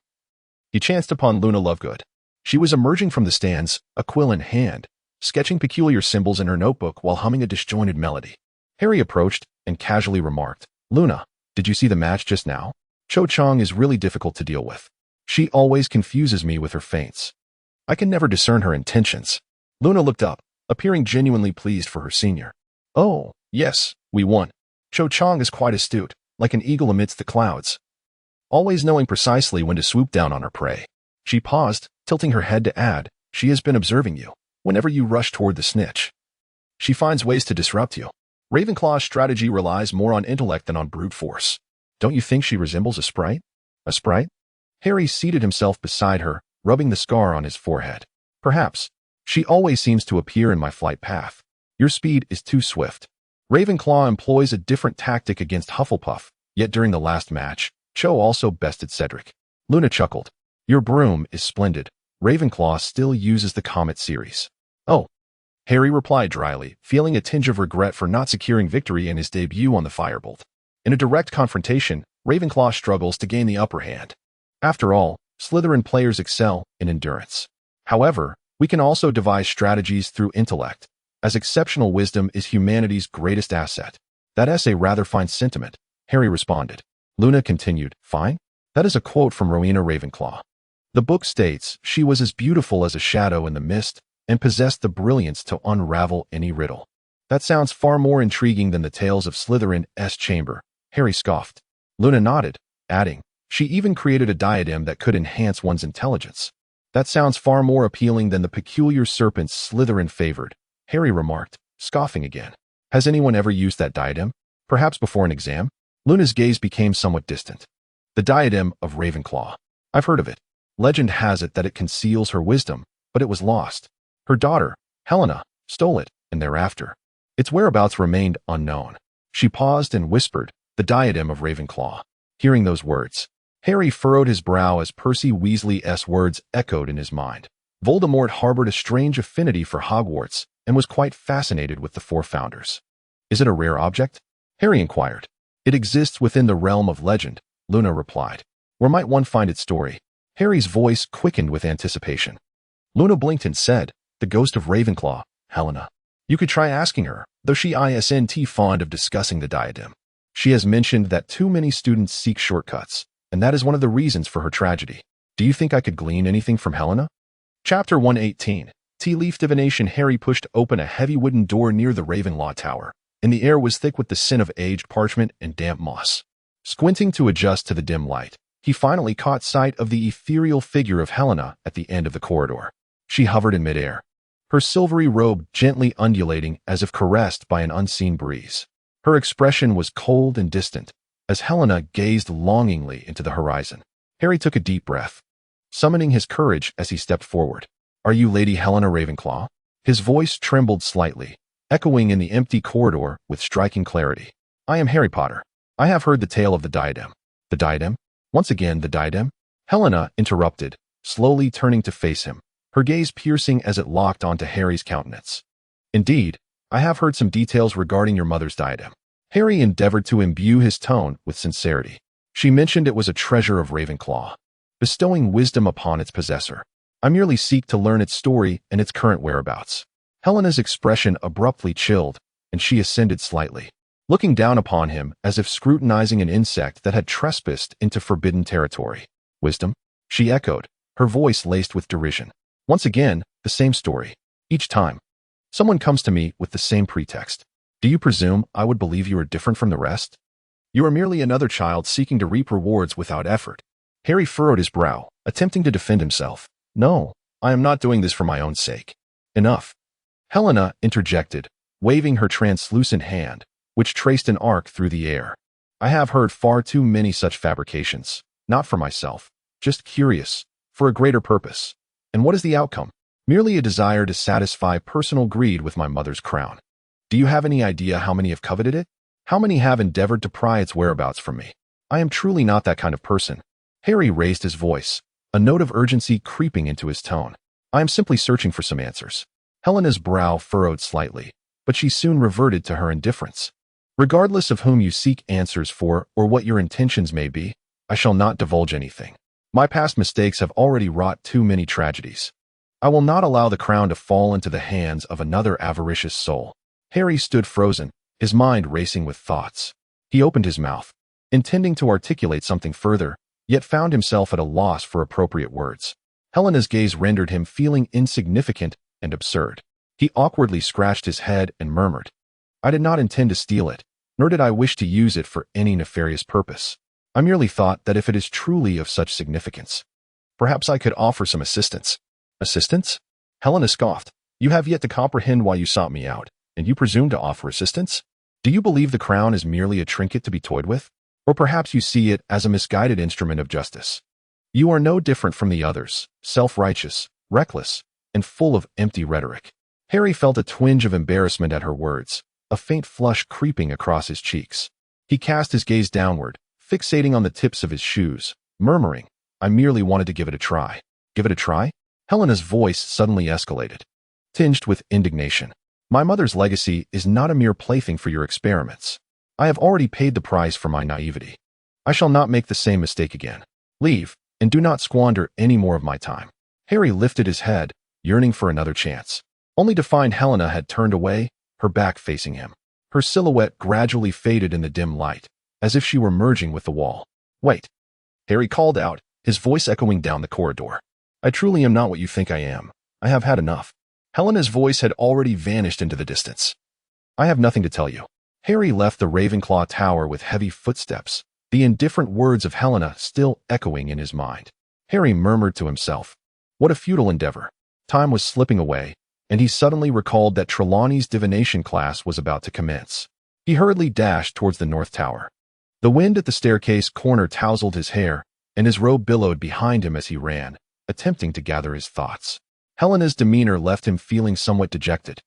he chanced upon Luna Lovegood. She was emerging from the stands, a quill in hand, sketching peculiar symbols in her notebook while humming a disjointed melody. Harry approached and casually remarked, Luna, did you see the match just now? Cho Chang is really difficult to deal with. She always confuses me with her feints. I can never discern her intentions. Luna looked up, appearing genuinely pleased for her senior. Oh, yes, we won. Cho Chang is quite astute, like an eagle amidst the clouds, always knowing precisely when to swoop down on her prey. She paused, tilting her head to add, she has been observing you. Whenever you rush toward the snitch, she finds ways to disrupt you. Ravenclaw's strategy relies more on intellect than on brute force. Don't you think she resembles a sprite? A sprite? Harry seated himself beside her, rubbing the scar on his forehead. Perhaps. She always seems to appear in my flight path. Your speed is too swift. Ravenclaw employs a different tactic against Hufflepuff, yet during the last match, Cho also bested Cedric. Luna chuckled. Your broom is splendid. Ravenclaw still uses the Comet series. Oh, Harry replied dryly, feeling a tinge of regret for not securing victory in his debut on the Firebolt. In a direct confrontation, Ravenclaw struggles to gain the upper hand. After all, Slytherin players excel in endurance. However, we can also devise strategies through intellect, as exceptional wisdom is humanity's greatest asset. That essay rather fine sentiment, Harry responded. Luna continued, Fine? That is a quote from Rowena Ravenclaw. The book states she was as beautiful as a shadow in the mist and possessed the brilliance to unravel any riddle. That sounds far more intriguing than the tales of Slytherin's chamber, Harry scoffed. Luna nodded, adding, she even created a diadem that could enhance one's intelligence. That sounds far more appealing than the peculiar serpents Slytherin favored, Harry remarked, scoffing again. Has anyone ever used that diadem? Perhaps before an exam? Luna's gaze became somewhat distant. The diadem of Ravenclaw. I've heard of it. Legend has it that it conceals her wisdom, but it was lost. Her daughter, Helena, stole it, and thereafter, its whereabouts remained unknown. She paused and whispered, the diadem of Ravenclaw. Hearing those words, Harry furrowed his brow as Percy Weasley's words echoed in his mind. Voldemort harbored a strange affinity for Hogwarts and was quite fascinated with the four founders. Is it a rare object? Harry inquired. It exists within the realm of legend, Luna replied. Where might one find its story? Harry's voice quickened with anticipation. Luna blinked and said, The ghost of Ravenclaw, Helena. You could try asking her, though she isn't fond of discussing the diadem. She has mentioned that too many students seek shortcuts, and that is one of the reasons for her tragedy. Do you think I could glean anything from Helena? Chapter 118. Tea Leaf Divination. Harry pushed open a heavy wooden door near the Ravenclaw Tower, and the air was thick with the scent of aged parchment and damp moss. Squinting to adjust to the dim light, he finally caught sight of the ethereal figure of Helena at the end of the corridor. She hovered in midair, her silvery robe gently undulating as if caressed by an unseen breeze. Her expression was cold and distant, as Helena gazed longingly into the horizon. Harry took a deep breath, summoning his courage as he stepped forward. "Are you Lady Helena Ravenclaw?" His voice trembled slightly, echoing in the empty corridor with striking clarity. "I am Harry Potter. I have heard the tale of the diadem." "The diadem? Once again, the diadem?" Helena interrupted, slowly turning to face him, her gaze piercing as it locked onto Harry's countenance. "Indeed, I have heard some details regarding your mother's diadem." Harry endeavored to imbue his tone with sincerity. "She mentioned it was a treasure of Ravenclaw, bestowing wisdom upon its possessor. I merely seek to learn its story and its current whereabouts." Helena's expression abruptly chilled, and she ascended slightly, looking down upon him as if scrutinizing an insect that had trespassed into forbidden territory. "Wisdom?" she echoed, her voice laced with derision. "Once again, the same story. Each time, someone comes to me with the same pretext. Do you presume I would believe you are different from the rest? You are merely another child seeking to reap rewards without effort." Harry furrowed his brow, attempting to defend himself. "No, I am not doing this for my own sake." "Enough," Helena interjected, waving her translucent hand, which traced an arc through the air. "I have heard far too many such fabrications, not for myself, just curious, for a greater purpose. And what is the outcome? Merely a desire to satisfy personal greed with my mother's crown. Do you have any idea how many have coveted it? How many have endeavored to pry its whereabouts from me? I am truly not that kind of person." Harry raised his voice, a note of urgency creeping into his tone. "I am simply searching for some answers." Helena's brow furrowed slightly, but she soon reverted to her indifference. "Regardless of whom you seek answers for or what your intentions may be, I shall not divulge anything. My past mistakes have already wrought too many tragedies. I will not allow the crown to fall into the hands of another avaricious soul." Harry stood frozen, his mind racing with thoughts. He opened his mouth, intending to articulate something further, yet found himself at a loss for appropriate words. Helena's gaze rendered him feeling insignificant and absurd. He awkwardly scratched his head and murmured, "I did not intend to steal it, nor did I wish to use it for any nefarious purpose. I merely thought that if it is truly of such significance, perhaps I could offer some assistance." "Assistance?" Helena scoffed. "You have yet to comprehend why you sought me out, and you presume to offer assistance? Do you believe the crown is merely a trinket to be toyed with? Or perhaps you see it as a misguided instrument of justice? You are no different from the others, self-righteous, reckless, and full of empty rhetoric." Harry felt a twinge of embarrassment at her words, a faint flush creeping across his cheeks. He cast his gaze downward, fixating on the tips of his shoes, murmuring, "I merely wanted to give it a try." "Give it a try?" Helena's voice suddenly escalated, tinged with indignation. "My mother's legacy is not a mere plaything for your experiments. I have already paid the price for my naivety. I shall not make the same mistake again. Leave, and do not squander any more of my time." Harry lifted his head, yearning for another chance, only to find Helena had turned away, her back facing him. Her silhouette gradually faded in the dim light, as if she were merging with the wall. "Wait," Harry called out, his voice echoing down the corridor. "I truly am not what you think I am. I have had enough." Helena's voice had already vanished into the distance. "I have nothing to tell you." Harry left the Ravenclaw Tower with heavy footsteps, the indifferent words of Helena still echoing in his mind. Harry murmured to himself, "What a futile endeavor." Time was slipping away, and he suddenly recalled that Trelawney's divination class was about to commence. He hurriedly dashed towards the North Tower. The wind at the staircase corner tousled his hair, and his robe billowed behind him as he ran, attempting to gather his thoughts. Helena's demeanor left him feeling somewhat dejected.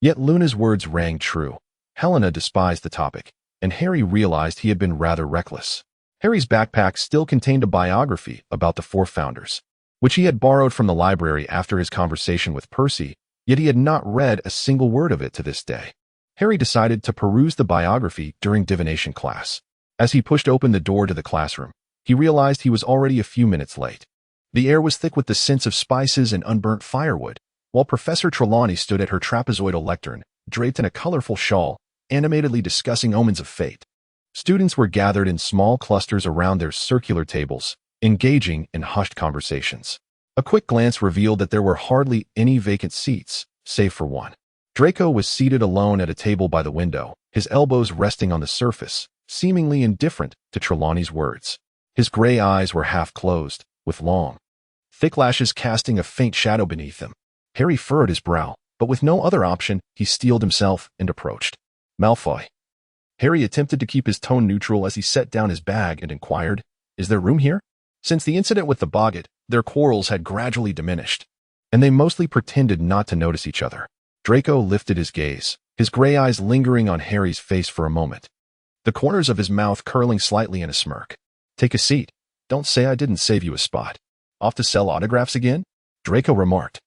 Yet Luna's words rang true. Helena despised the topic, and Harry realized he had been rather reckless. Harry's backpack still contained a biography about the four founders, which he had borrowed from the library after his conversation with Percy, yet he had not read a single word of it to this day. Harry decided to peruse the biography during divination class. As he pushed open the door to the classroom, he realized he was already a few minutes late. The air was thick with the scents of spices and unburnt firewood, while Professor Trelawney stood at her trapezoidal lectern, draped in a colorful shawl, animatedly discussing omens of fate. Students were gathered in small clusters around their circular tables, engaging in hushed conversations. A quick glance revealed that there were hardly any vacant seats, save for one. Draco was seated alone at a table by the window, his elbows resting on the surface, seemingly indifferent to Trelawney's words. His gray eyes were half closed, with long, thick lashes casting a faint shadow beneath them. Harry furrowed his brow, but with no other option, he steeled himself and approached. Malfoy. Harry attempted to keep his tone neutral as he set down his bag and inquired, "Is there room here?" Since the incident with the boggart, their quarrels had gradually diminished, and they mostly pretended not to notice each other. Draco lifted his gaze, his gray eyes lingering on Harry's face for a moment, the corners of his mouth curling slightly in a smirk. "Take a seat. Don't say I didn't save you a spot. Off to sell autographs again?" Draco remarked,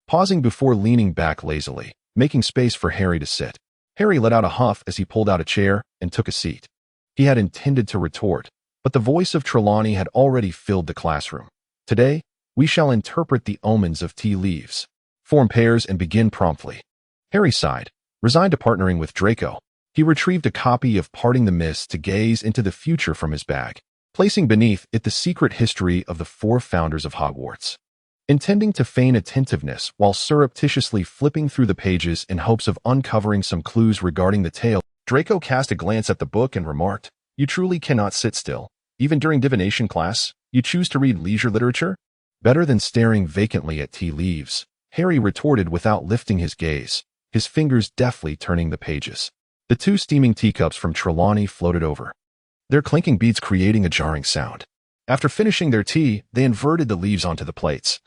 pausing before leaning back lazily, making space for Harry to sit. Harry let out a huff as he pulled out a chair and took a seat. He had intended to retort, but the voice of Trelawney had already filled the classroom. "Today, we shall interpret the omens of tea leaves. Form pairs and begin promptly." Harry sighed, resigned to partnering with Draco. He retrieved a copy of Parting the Mists to gaze into the future from his bag, placing beneath it the secret history of the 4 founders of Hogwarts. Intending to feign attentiveness while surreptitiously flipping through the pages in hopes of uncovering some clues regarding the tale, Draco cast a glance at the book and remarked, "You truly cannot sit still. Even during divination class, you choose to read leisure literature? Better than staring vacantly at tea leaves," Harry retorted without lifting his gaze, his fingers deftly turning the pages. The 2 steaming teacups from Trelawney floated over, their clinking beads creating a jarring sound. After finishing their tea, they inverted the leaves onto the plates.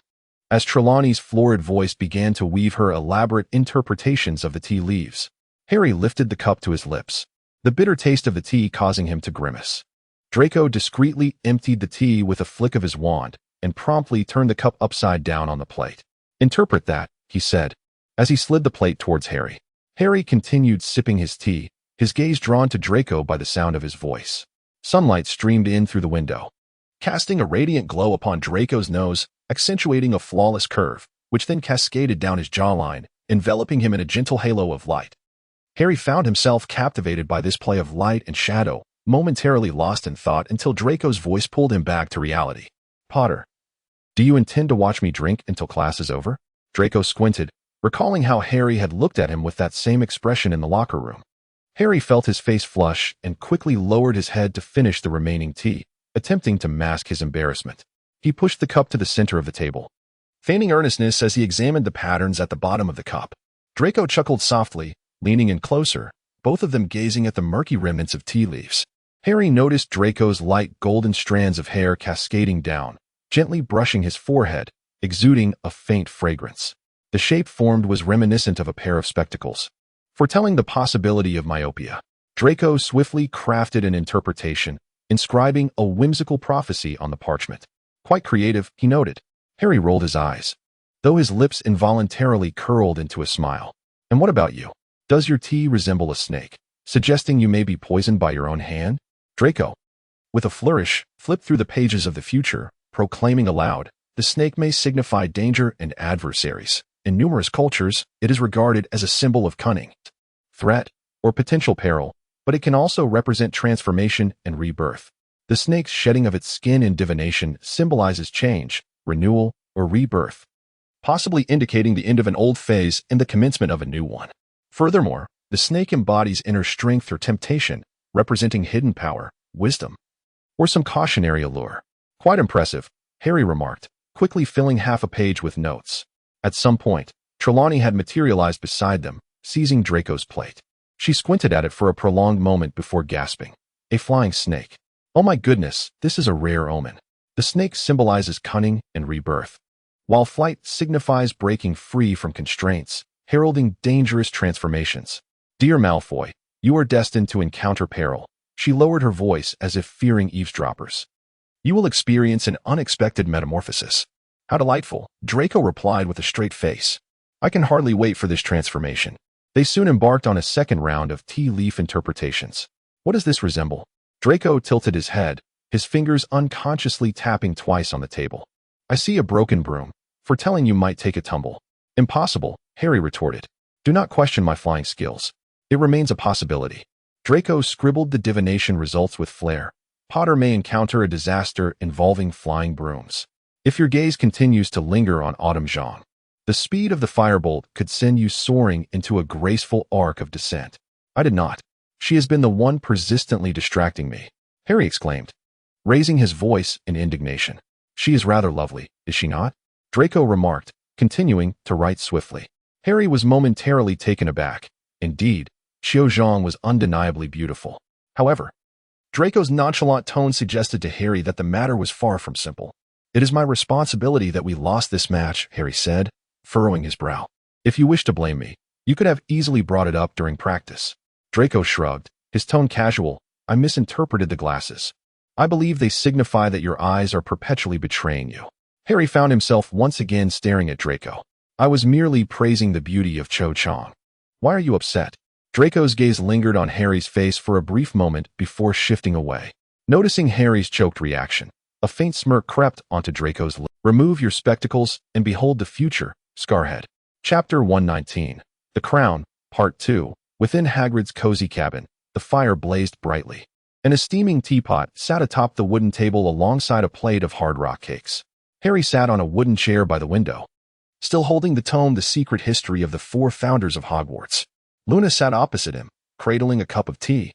As Trelawney's florid voice began to weave her elaborate interpretations of the tea leaves, Harry lifted the cup to his lips, the bitter taste of the tea causing him to grimace. Draco discreetly emptied the tea with a flick of his wand and promptly turned the cup upside down on the plate. "Interpret that," he said, as he slid the plate towards Harry. Harry continued sipping his tea, his gaze drawn to Draco by the sound of his voice. Sunlight streamed in through the window, casting a radiant glow upon Draco's nose, accentuating a flawless curve, which then cascaded down his jawline, enveloping him in a gentle halo of light. Harry found himself captivated by this play of light and shadow, momentarily lost in thought until Draco's voice pulled him back to reality. "Potter, do you intend to watch me drink until class is over?" Draco squinted, recalling how Harry had looked at him with that same expression in the locker room. Harry felt his face flush and quickly lowered his head to finish the remaining tea, attempting to mask his embarrassment. He pushed the cup to the center of the table, feigning earnestness as he examined the patterns at the bottom of the cup. Draco chuckled softly, leaning in closer, both of them gazing at the murky remnants of tea leaves. Harry noticed Draco's light golden strands of hair cascading down, gently brushing his forehead, exuding a faint fragrance. The shape formed was reminiscent of a pair of spectacles, foretelling the possibility of myopia. Draco swiftly crafted an interpretation, inscribing a whimsical prophecy on the parchment. "Quite creative," he noted. Harry rolled his eyes, though his lips involuntarily curled into a smile. "And what about you? Does your tea resemble a snake, suggesting you may be poisoned by your own hand?" Draco, with a flourish, flipped through the pages of the future, proclaiming aloud, "The snake may signify danger and adversaries. In numerous cultures, it is regarded as a symbol of cunning, threat, or potential peril, but it can also represent transformation and rebirth. The snake's shedding of its skin in divination symbolizes change, renewal, or rebirth, possibly indicating the end of an old phase and the commencement of a new one. Furthermore, the snake embodies inner strength or temptation, representing hidden power, wisdom, or some cautionary allure." "Quite impressive," Harry remarked, quickly filling half a page with notes. At some point, Trelawney had materialized beside them, seizing Draco's plate. She squinted at it for a prolonged moment before gasping. "A flying snake. Oh my goodness, this is a rare omen." The snake symbolizes cunning and rebirth, while flight signifies breaking free from constraints, heralding dangerous transformations. "Dear Malfoy, you are destined to encounter peril." She lowered her voice as if fearing eavesdroppers. "You will experience an unexpected metamorphosis." "How delightful," Draco replied with a straight face. "I can hardly wait for this transformation." They soon embarked on a second round of tea leaf interpretations. "What does this resemble?" Draco tilted his head, his fingers unconsciously tapping twice on the table. "I see a broken broom, foretelling you might take a tumble." Impossible, Harry retorted. Do not question my flying skills. It remains a possibility. Draco scribbled the divination results with flair. Potter may encounter a disaster involving flying brooms. If your gaze continues to linger on Autumn Jean, the speed of the firebolt could send you soaring into a graceful arc of descent. I did not. She has been the one persistently distracting me, Harry exclaimed, raising his voice in indignation. She is rather lovely, is she not? Draco remarked, continuing to write swiftly. Harry was momentarily taken aback. Indeed, Xiao Zhang was undeniably beautiful. However, Draco's nonchalant tone suggested to Harry that the matter was far from simple. It is my responsibility that we lost this match, Harry said, furrowing his brow. If you wish to blame me, you could have easily brought it up during practice. Draco shrugged, his tone casual. I misinterpreted the glasses. I believe they signify that your eyes are perpetually betraying you. Harry found himself once again staring at Draco. I was merely praising the beauty of Cho Chang. Why are you upset? Draco's gaze lingered on Harry's face for a brief moment before shifting away. Noticing Harry's choked reaction, a faint smirk crept onto Draco's lips. Remove your spectacles and behold the future, Scarhead. Chapter 119. The Crown, Part 2. Within Hagrid's cozy cabin, the fire blazed brightly. An steaming teapot sat atop the wooden table alongside a plate of hard rock cakes. Harry sat on a wooden chair by the window, still holding the tome The Secret History of the Four Founders of Hogwarts. Luna sat opposite him, cradling a cup of tea,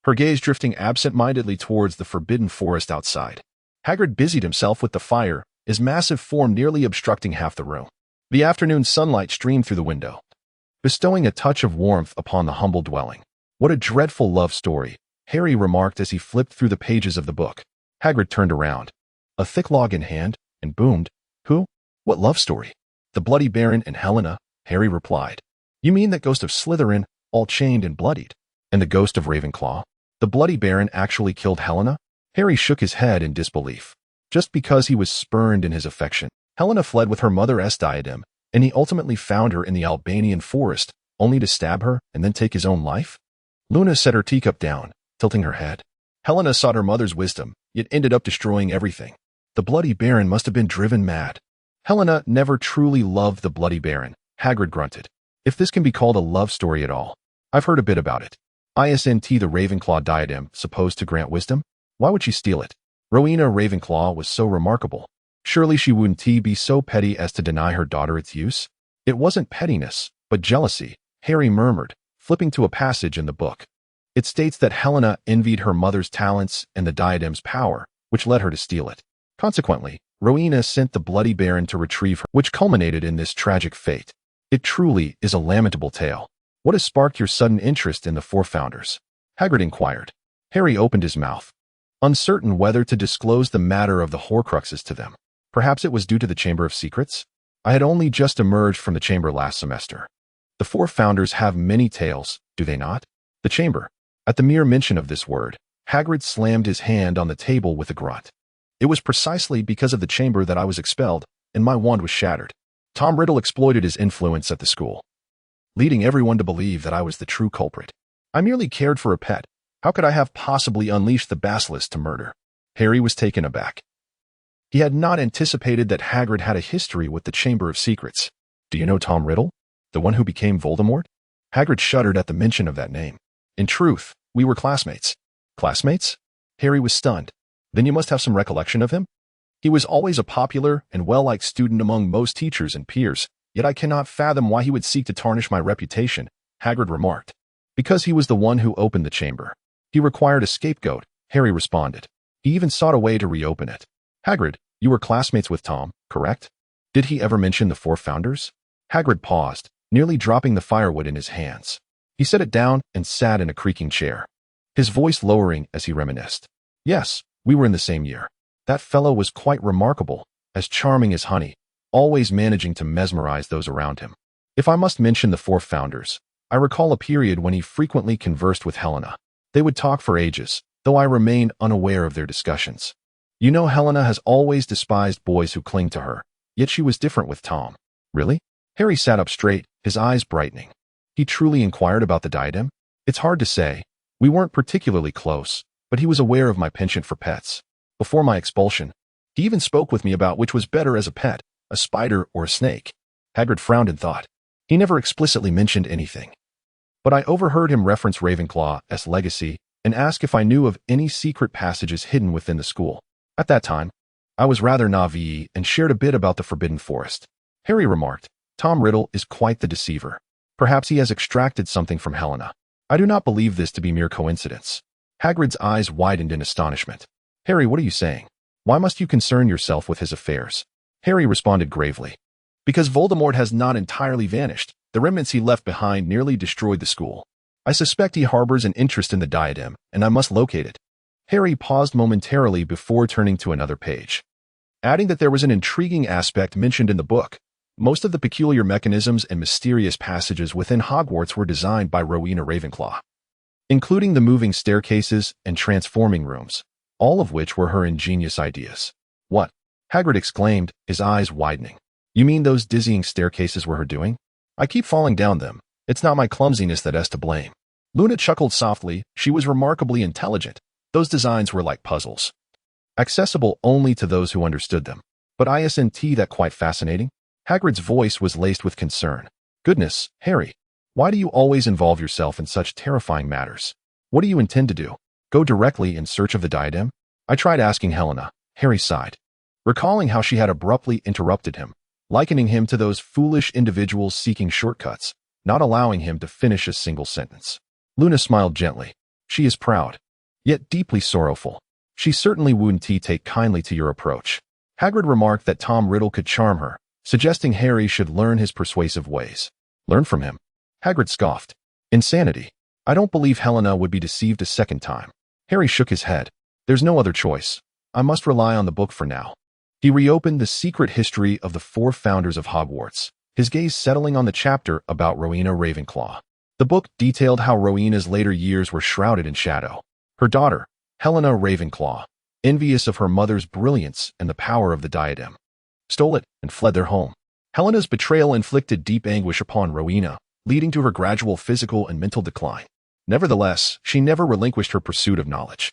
her gaze drifting absent-mindedly towards the forbidden forest outside. Hagrid busied himself with the fire, his massive form nearly obstructing half the room. The afternoon sunlight streamed through the window, bestowing a touch of warmth upon the humble dwelling. What a dreadful love story, Harry remarked as he flipped through the pages of the book. Hagrid turned around, a thick log in hand, and boomed. Who? What love story? The Bloody Baron and Helena, Harry replied. You mean that ghost of Slytherin, all chained and bloodied? And the ghost of Ravenclaw? The Bloody Baron actually killed Helena? Harry shook his head in disbelief. Just because he was spurned in his affection, Helena fled with her mother's diadem, and he ultimately found her in the Albanian forest, only to stab her and then take his own life? Luna set her teacup down, tilting her head. Helena sought her mother's wisdom, yet ended up destroying everything. The Bloody Baron must have been driven mad. Helena never truly loved the Bloody Baron, Hagrid grunted. If this can be called a love story at all. I've heard a bit about it. Isn't the Ravenclaw diadem supposed to grant wisdom? Why would she steal it? Rowena Ravenclaw was so remarkable. Surely she wouldn't be so petty as to deny her daughter its use? It wasn't pettiness, but jealousy, Harry murmured, flipping to a passage in the book. It states that Helena envied her mother's talents and the diadem's power, which led her to steal it. Consequently, Rowena sent the Bloody Baron to retrieve her, which culminated in this tragic fate. It truly is a lamentable tale. What has sparked your sudden interest in the Four Founders? Hagrid inquired. Harry opened his mouth, uncertain whether to disclose the matter of the Horcruxes to them. Perhaps it was due to the Chamber of Secrets? I had only just emerged from the chamber last semester. The Four Founders have many tales, do they not? The chamber. At the mere mention of this word, Hagrid slammed his hand on the table with a grunt. It was precisely because of the chamber that I was expelled, and my wand was shattered. Tom Riddle exploited his influence at the school, leading everyone to believe that I was the true culprit. I merely cared for a pet. How could I have possibly unleashed the basilisk to murder? Harry was taken aback. He had not anticipated that Hagrid had a history with the Chamber of Secrets. Do you know Tom Riddle? The one who became Voldemort? Hagrid shuddered at the mention of that name. In truth, we were classmates. Classmates? Harry was stunned. Then you must have some recollection of him? He was always a popular and well-liked student among most teachers and peers, yet I cannot fathom why he would seek to tarnish my reputation, Hagrid remarked. Because he was the one who opened the chamber. He required a scapegoat, Harry responded. He even sought a way to reopen it. Hagrid, you were classmates with Tom, correct? Did he ever mention the Four Founders? Hagrid paused, nearly dropping the firewood in his hands. He set it down and sat in a creaking chair, his voice lowering as he reminisced. Yes, we were in the same year. That fellow was quite remarkable, as charming as honey, always managing to mesmerize those around him. If I must mention the Four Founders, I recall a period when he frequently conversed with Helena. They would talk for ages, though I remain unaware of their discussions. You know, Helena has always despised boys who cling to her, yet she was different with Tom. Really? Harry sat up straight, his eyes brightening. He truly inquired about the diadem? It's hard to say. We weren't particularly close, but he was aware of my penchant for pets. Before my expulsion, he even spoke with me about which was better as a pet, a spider or a snake. Hagrid frowned in thought. He never explicitly mentioned anything. But I overheard him reference Ravenclaw's legacy and ask if I knew of any secret passages hidden within the school. At that time, I was rather naive and shared a bit about the Forbidden Forest. Harry remarked, Tom Riddle is quite the deceiver. Perhaps he has extracted something from Helena. I do not believe this to be mere coincidence. Hagrid's eyes widened in astonishment. Harry, what are you saying? Why must you concern yourself with his affairs? Harry responded gravely. Because Voldemort has not entirely vanished. The remnants he left behind nearly destroyed the school. I suspect he harbors an interest in the diadem, and I must locate it. Harry paused momentarily before turning to another page, adding that there was an intriguing aspect mentioned in the book. Most of the peculiar mechanisms and mysterious passages within Hogwarts were designed by Rowena Ravenclaw, including the moving staircases and transforming rooms, all of which were her ingenious ideas. What? Hagrid exclaimed, his eyes widening. You mean those dizzying staircases were her doing? I keep falling down them. It's not my clumsiness that is to blame. Luna chuckled softly. She was remarkably intelligent. Those designs were like puzzles, accessible only to those who understood them. But isn't that quite fascinating? Hagrid's voice was laced with concern. Goodness, Harry, why do you always involve yourself in such terrifying matters? What do you intend to do? Go directly in search of the diadem? I tried asking Helena. Harry sighed, recalling how she had abruptly interrupted him, likening him to those foolish individuals seeking shortcuts, not allowing him to finish a single sentence. Luna smiled gently. She is proud, yet deeply sorrowful. She certainly wouldn't take kindly to your approach. Hagrid remarked that Tom Riddle could charm her, suggesting Harry should learn his persuasive ways. Learn from him? Hagrid scoffed. Insanity. I don't believe Helena would be deceived a second time. Harry shook his head. There's no other choice. I must rely on the book for now. He reopened The Secret History of the Four Founders of Hogwarts, his gaze settling on the chapter about Rowena Ravenclaw. The book detailed how Rowena's later years were shrouded in shadow. Her daughter, Helena Ravenclaw, envious of her mother's brilliance and the power of the diadem, stole it and fled their home. Helena's betrayal inflicted deep anguish upon Rowena, leading to her gradual physical and mental decline. Nevertheless, she never relinquished her pursuit of knowledge,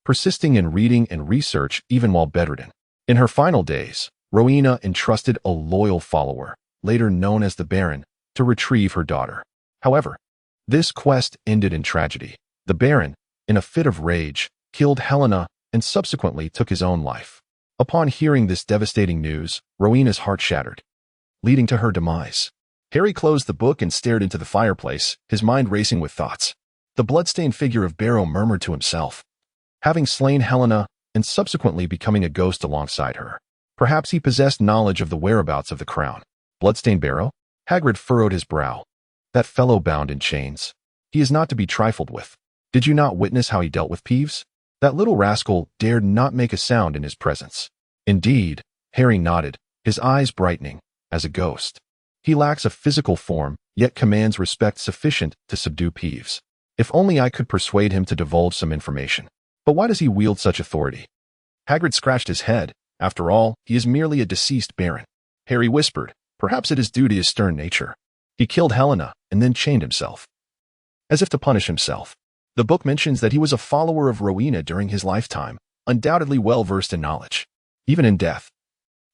persisting in reading and research even while bedridden. In her final days, Rowena entrusted a loyal follower, later known as the Baron, to retrieve her daughter. However, this quest ended in tragedy. The Baron, in a fit of rage, killed Helena and subsequently took his own life. Upon hearing this devastating news, Rowena's heart shattered, leading to her demise. Harry closed the book and stared into the fireplace, his mind racing with thoughts. The bloodstained figure of Barrow murmured to himself, having slain Helena and subsequently becoming a ghost alongside her. Perhaps he possessed knowledge of the whereabouts of the crown. Bloodstained Barrow? Hagrid furrowed his brow. That fellow bound in chains. He is not to be trifled with. Did you not witness how he dealt with Peeves? That little rascal dared not make a sound in his presence. Indeed, Harry nodded, his eyes brightening, as a ghost. He lacks a physical form, yet commands respect sufficient to subdue Peeves. If only I could persuade him to divulge some information. But why does he wield such authority? Hagrid scratched his head. After all, he is merely a deceased baron. Harry whispered, perhaps it is due to his stern nature. He killed Helena and then chained himself, as if to punish himself. The book mentions that he was a follower of Rowena during his lifetime, undoubtedly well-versed in knowledge. Even in death,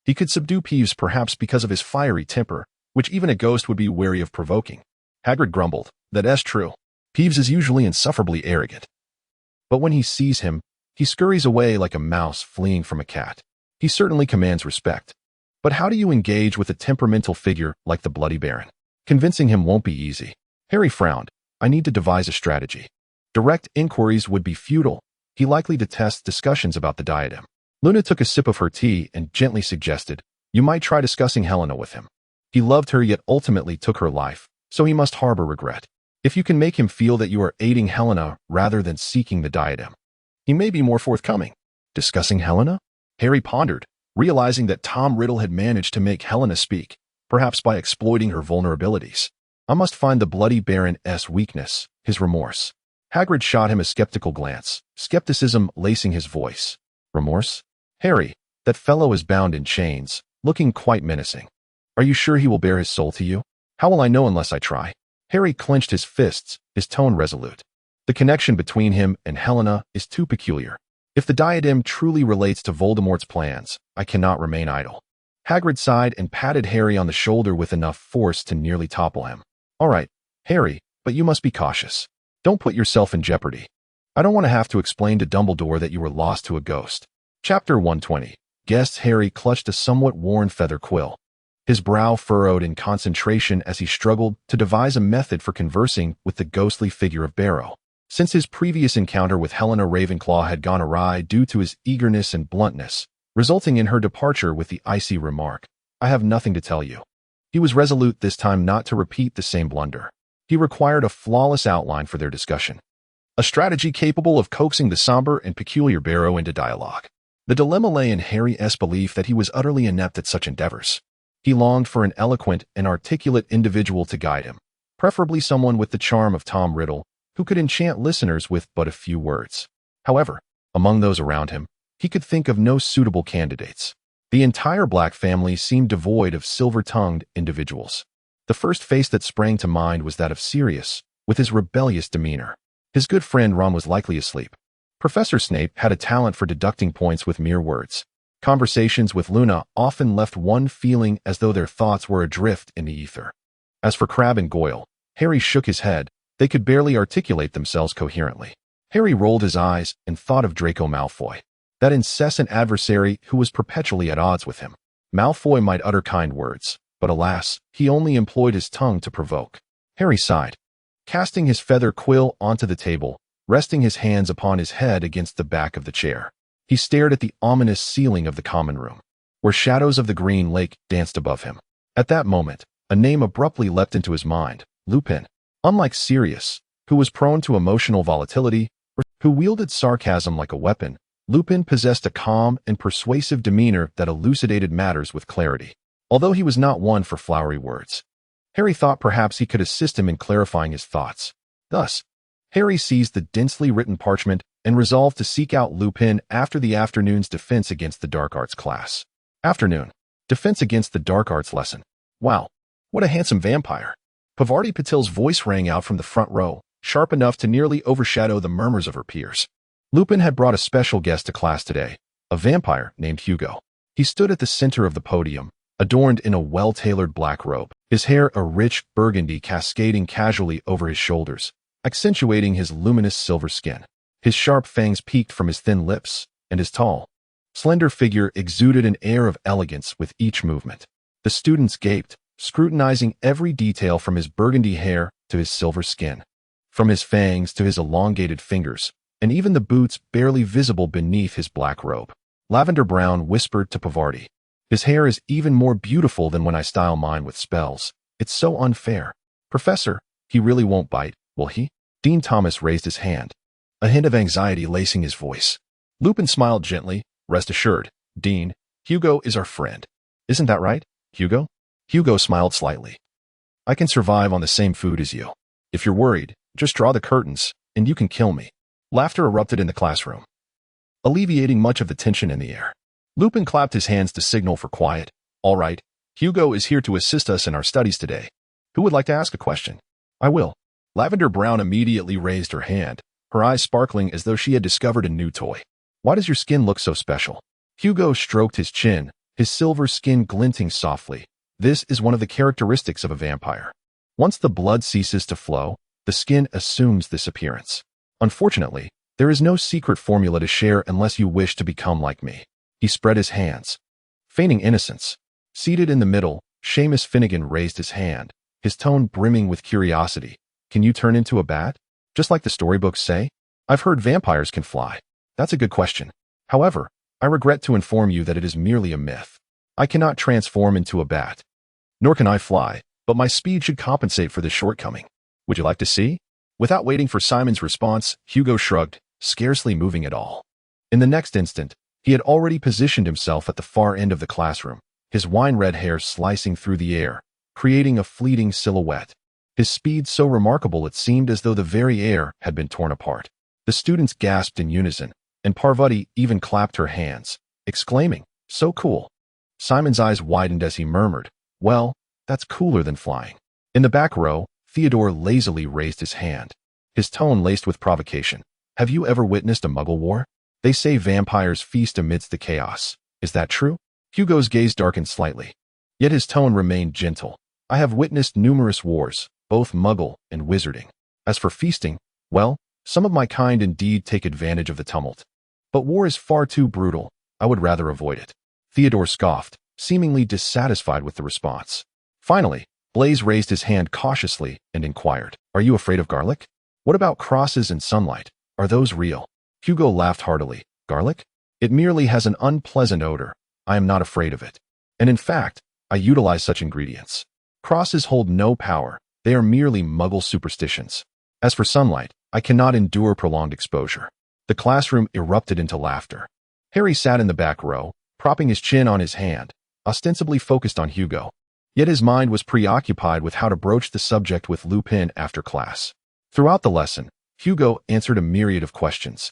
he could subdue Peeves perhaps because of his fiery temper, which even a ghost would be wary of provoking. Hagrid grumbled, that's true. Peeves is usually insufferably arrogant. But when he sees him, he scurries away like a mouse fleeing from a cat. He certainly commands respect. But how do you engage with a temperamental figure like the Bloody Baron? Convincing him won't be easy. Harry frowned. I need to devise a strategy. Direct inquiries would be futile. He likely detests discussions about the diadem. Luna took a sip of her tea and gently suggested, you might try discussing Helena with him. He loved her yet ultimately took her life, so he must harbor regret. If you can make him feel that you are aiding Helena rather than seeking the diadem, he may be more forthcoming. Discussing Helena? Harry pondered, realizing that Tom Riddle had managed to make Helena speak, perhaps by exploiting her vulnerabilities. I must find the Bloody Baron's weakness, his remorse. Hagrid shot him a skeptical glance, skepticism lacing his voice. Remorse? Harry, that fellow is bound in chains, looking quite menacing. Are you sure he will bare his soul to you? How will I know unless I try? Harry clenched his fists, his tone resolute. The connection between him and Helena is too peculiar. If the diadem truly relates to Voldemort's plans, I cannot remain idle. Hagrid sighed and patted Harry on the shoulder with enough force to nearly topple him. All right, Harry, but you must be cautious. Don't put yourself in jeopardy. I don't want to have to explain to Dumbledore that you were lost to a ghost. Chapter 120. Guest Harry clutched a somewhat worn feather quill. His brow furrowed in concentration as he struggled to devise a method for conversing with the ghostly figure of Barrow. Since his previous encounter with Helena Ravenclaw had gone awry due to his eagerness and bluntness, resulting in her departure with the icy remark, "I have nothing to tell you." He was resolute this time not to repeat the same blunder. He required a flawless outline for their discussion, a strategy capable of coaxing the somber and peculiar Barrow into dialogue. The dilemma lay in Harry's belief that he was utterly inept at such endeavors. He longed for an eloquent and articulate individual to guide him, preferably someone with the charm of Tom Riddle, who could enchant listeners with but a few words. However, among those around him, he could think of no suitable candidates. The entire Black family seemed devoid of silver-tongued individuals. The first face that sprang to mind was that of Sirius, with his rebellious demeanor. His good friend Ron was likely asleep. Professor Snape had a talent for deducting points with mere words. Conversations with Luna often left one feeling as though their thoughts were adrift in the ether. As for Crabbe and Goyle, Harry shook his head. They could barely articulate themselves coherently. Harry rolled his eyes and thought of Draco Malfoy, that incessant adversary who was perpetually at odds with him. Malfoy might utter kind words, but alas, he only employed his tongue to provoke. Harry sighed. Casting his feather quill onto the table, resting his hands upon his head against the back of the chair, he stared at the ominous ceiling of the common room, where shadows of the Green Lake danced above him. At that moment, a name abruptly leapt into his mind: Lupin. Unlike Sirius, who was prone to emotional volatility, or who wielded sarcasm like a weapon, Lupin possessed a calm and persuasive demeanor that elucidated matters with clarity. Although he was not one for flowery words, Harry thought perhaps he could assist him in clarifying his thoughts. Thus, Harry seized the densely written parchment and resolved to seek out Lupin after the afternoon's defense against the dark arts class. Afternoon. Defense against the dark arts lesson. Wow, what a handsome vampire. Pavarti Patil's voice rang out from the front row, sharp enough to nearly overshadow the murmurs of her peers. Lupin had brought a special guest to class today, a vampire named Hugo. He stood at the center of the podium, adorned in a well-tailored black robe, his hair a rich burgundy cascading casually over his shoulders, accentuating his luminous silver skin. His sharp fangs peeked from his thin lips, and his tall, slender figure exuded an air of elegance with each movement. The students gaped, scrutinizing every detail from his burgundy hair to his silver skin, from his fangs to his elongated fingers, and even the boots barely visible beneath his black robe. Lavender Brown whispered to Pavarti, "His hair is even more beautiful than when I style mine with spells. It's so unfair. Professor, he really won't bite, will he?" Dean Thomas raised his hand, a hint of anxiety lacing his voice. Lupin smiled gently. "Rest assured, Dean, Hugo is our friend. Isn't that right, Hugo?" Hugo smiled slightly. "I can survive on the same food as you. If you're worried, just draw the curtains, and you can kill me." Laughter erupted in the classroom, alleviating much of the tension in the air. Lupin clapped his hands to signal for quiet. "All right, Hugo is here to assist us in our studies today. Who would like to ask a question?" "I will." Lavender Brown immediately raised her hand, her eyes sparkling as though she had discovered a new toy. "Why does your skin look so special?" Hugo stroked his chin, his silver skin glinting softly. "This is one of the characteristics of a vampire. Once the blood ceases to flow, the skin assumes this appearance. Unfortunately, there is no secret formula to share unless you wish to become like me." He spread his hands, feigning innocence. Seated in the middle, Seamus Finnegan raised his hand, his tone brimming with curiosity. "Can you turn into a bat? Just like the storybooks say?" "I've heard vampires can fly." "That's a good question. However, I regret to inform you that it is merely a myth. I cannot transform into a bat. Nor can I fly, but my speed should compensate for this shortcoming. Would you like to see?" Without waiting for Simon's response, Hugo shrugged, scarcely moving at all. In the next instant, he had already positioned himself at the far end of the classroom, his wine-red hair slicing through the air, creating a fleeting silhouette. His speed so remarkable it seemed as though the very air had been torn apart. The students gasped in unison, and Parvati even clapped her hands, exclaiming, "So cool." Simon's eyes widened as he murmured, "Well, that's cooler than flying." In the back row, Theodore lazily raised his hand, his tone laced with provocation. "Have you ever witnessed a Muggle war? They say vampires feast amidst the chaos. Is that true?" Hugo's gaze darkened slightly, yet his tone remained gentle. I have witnessed numerous wars, both Muggle and wizarding. As for feasting, well, some of my kind indeed take advantage of the tumult. But war is far too brutal. I would rather avoid it. Theodore scoffed, seemingly dissatisfied with the response. Finally, Blaise raised his hand cautiously and inquired, "Are you afraid of garlic? What about crosses and sunlight? Are those real?" Hugo laughed heartily. Garlic? It merely has an unpleasant odor. I am not afraid of it. And in fact, I utilize such ingredients. Crosses hold no power. They are merely Muggle superstitions. As for sunlight, I cannot endure prolonged exposure. The classroom erupted into laughter. Harry sat in the back row, propping his chin on his hand, ostensibly focused on Hugo. Yet his mind was preoccupied with how to broach the subject with Lupin after class. Throughout the lesson, Hugo answered a myriad of questions.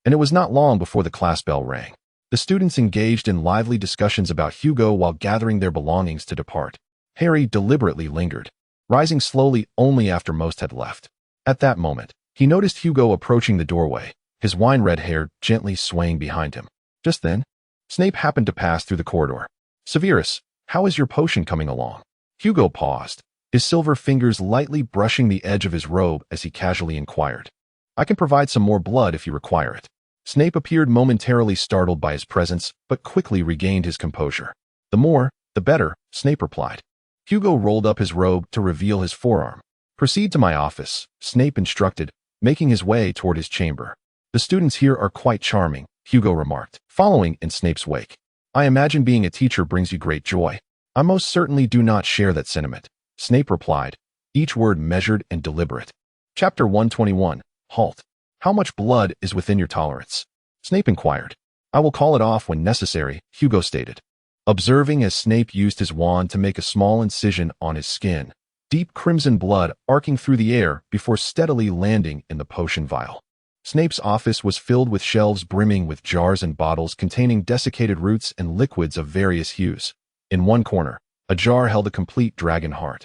And it was not long before the class bell rang. The students engaged in lively discussions about Hugo while gathering their belongings to depart. Harry deliberately lingered, rising slowly only after most had left. At that moment, he noticed Hugo approaching the doorway, his wine-red hair gently swaying behind him. Just then, Snape happened to pass through the corridor. "Severus, how is your potion coming along?" Hugo paused, his silver fingers lightly brushing the edge of his robe as he casually inquired. "I can provide some more blood if you require it." Snape appeared momentarily startled by his presence, but quickly regained his composure. "The more, the better," Snape replied. Hugo rolled up his robe to reveal his forearm. "Proceed to my office," Snape instructed, making his way toward his chamber. "The students here are quite charming," Hugo remarked, following in Snape's wake. "I imagine being a teacher brings you great joy." "I most certainly do not share that sentiment," Snape replied, each word measured and deliberate. Chapter 121, Halt. "How much blood is within your tolerance?" Snape inquired. "I will call it off when necessary," Hugo stated. Observing as Snape used his wand to make a small incision on his skin, deep crimson blood arcing through the air before steadily landing in the potion vial. Snape's office was filled with shelves brimming with jars and bottles containing desiccated roots and liquids of various hues. In one corner, a jar held a complete dragon heart,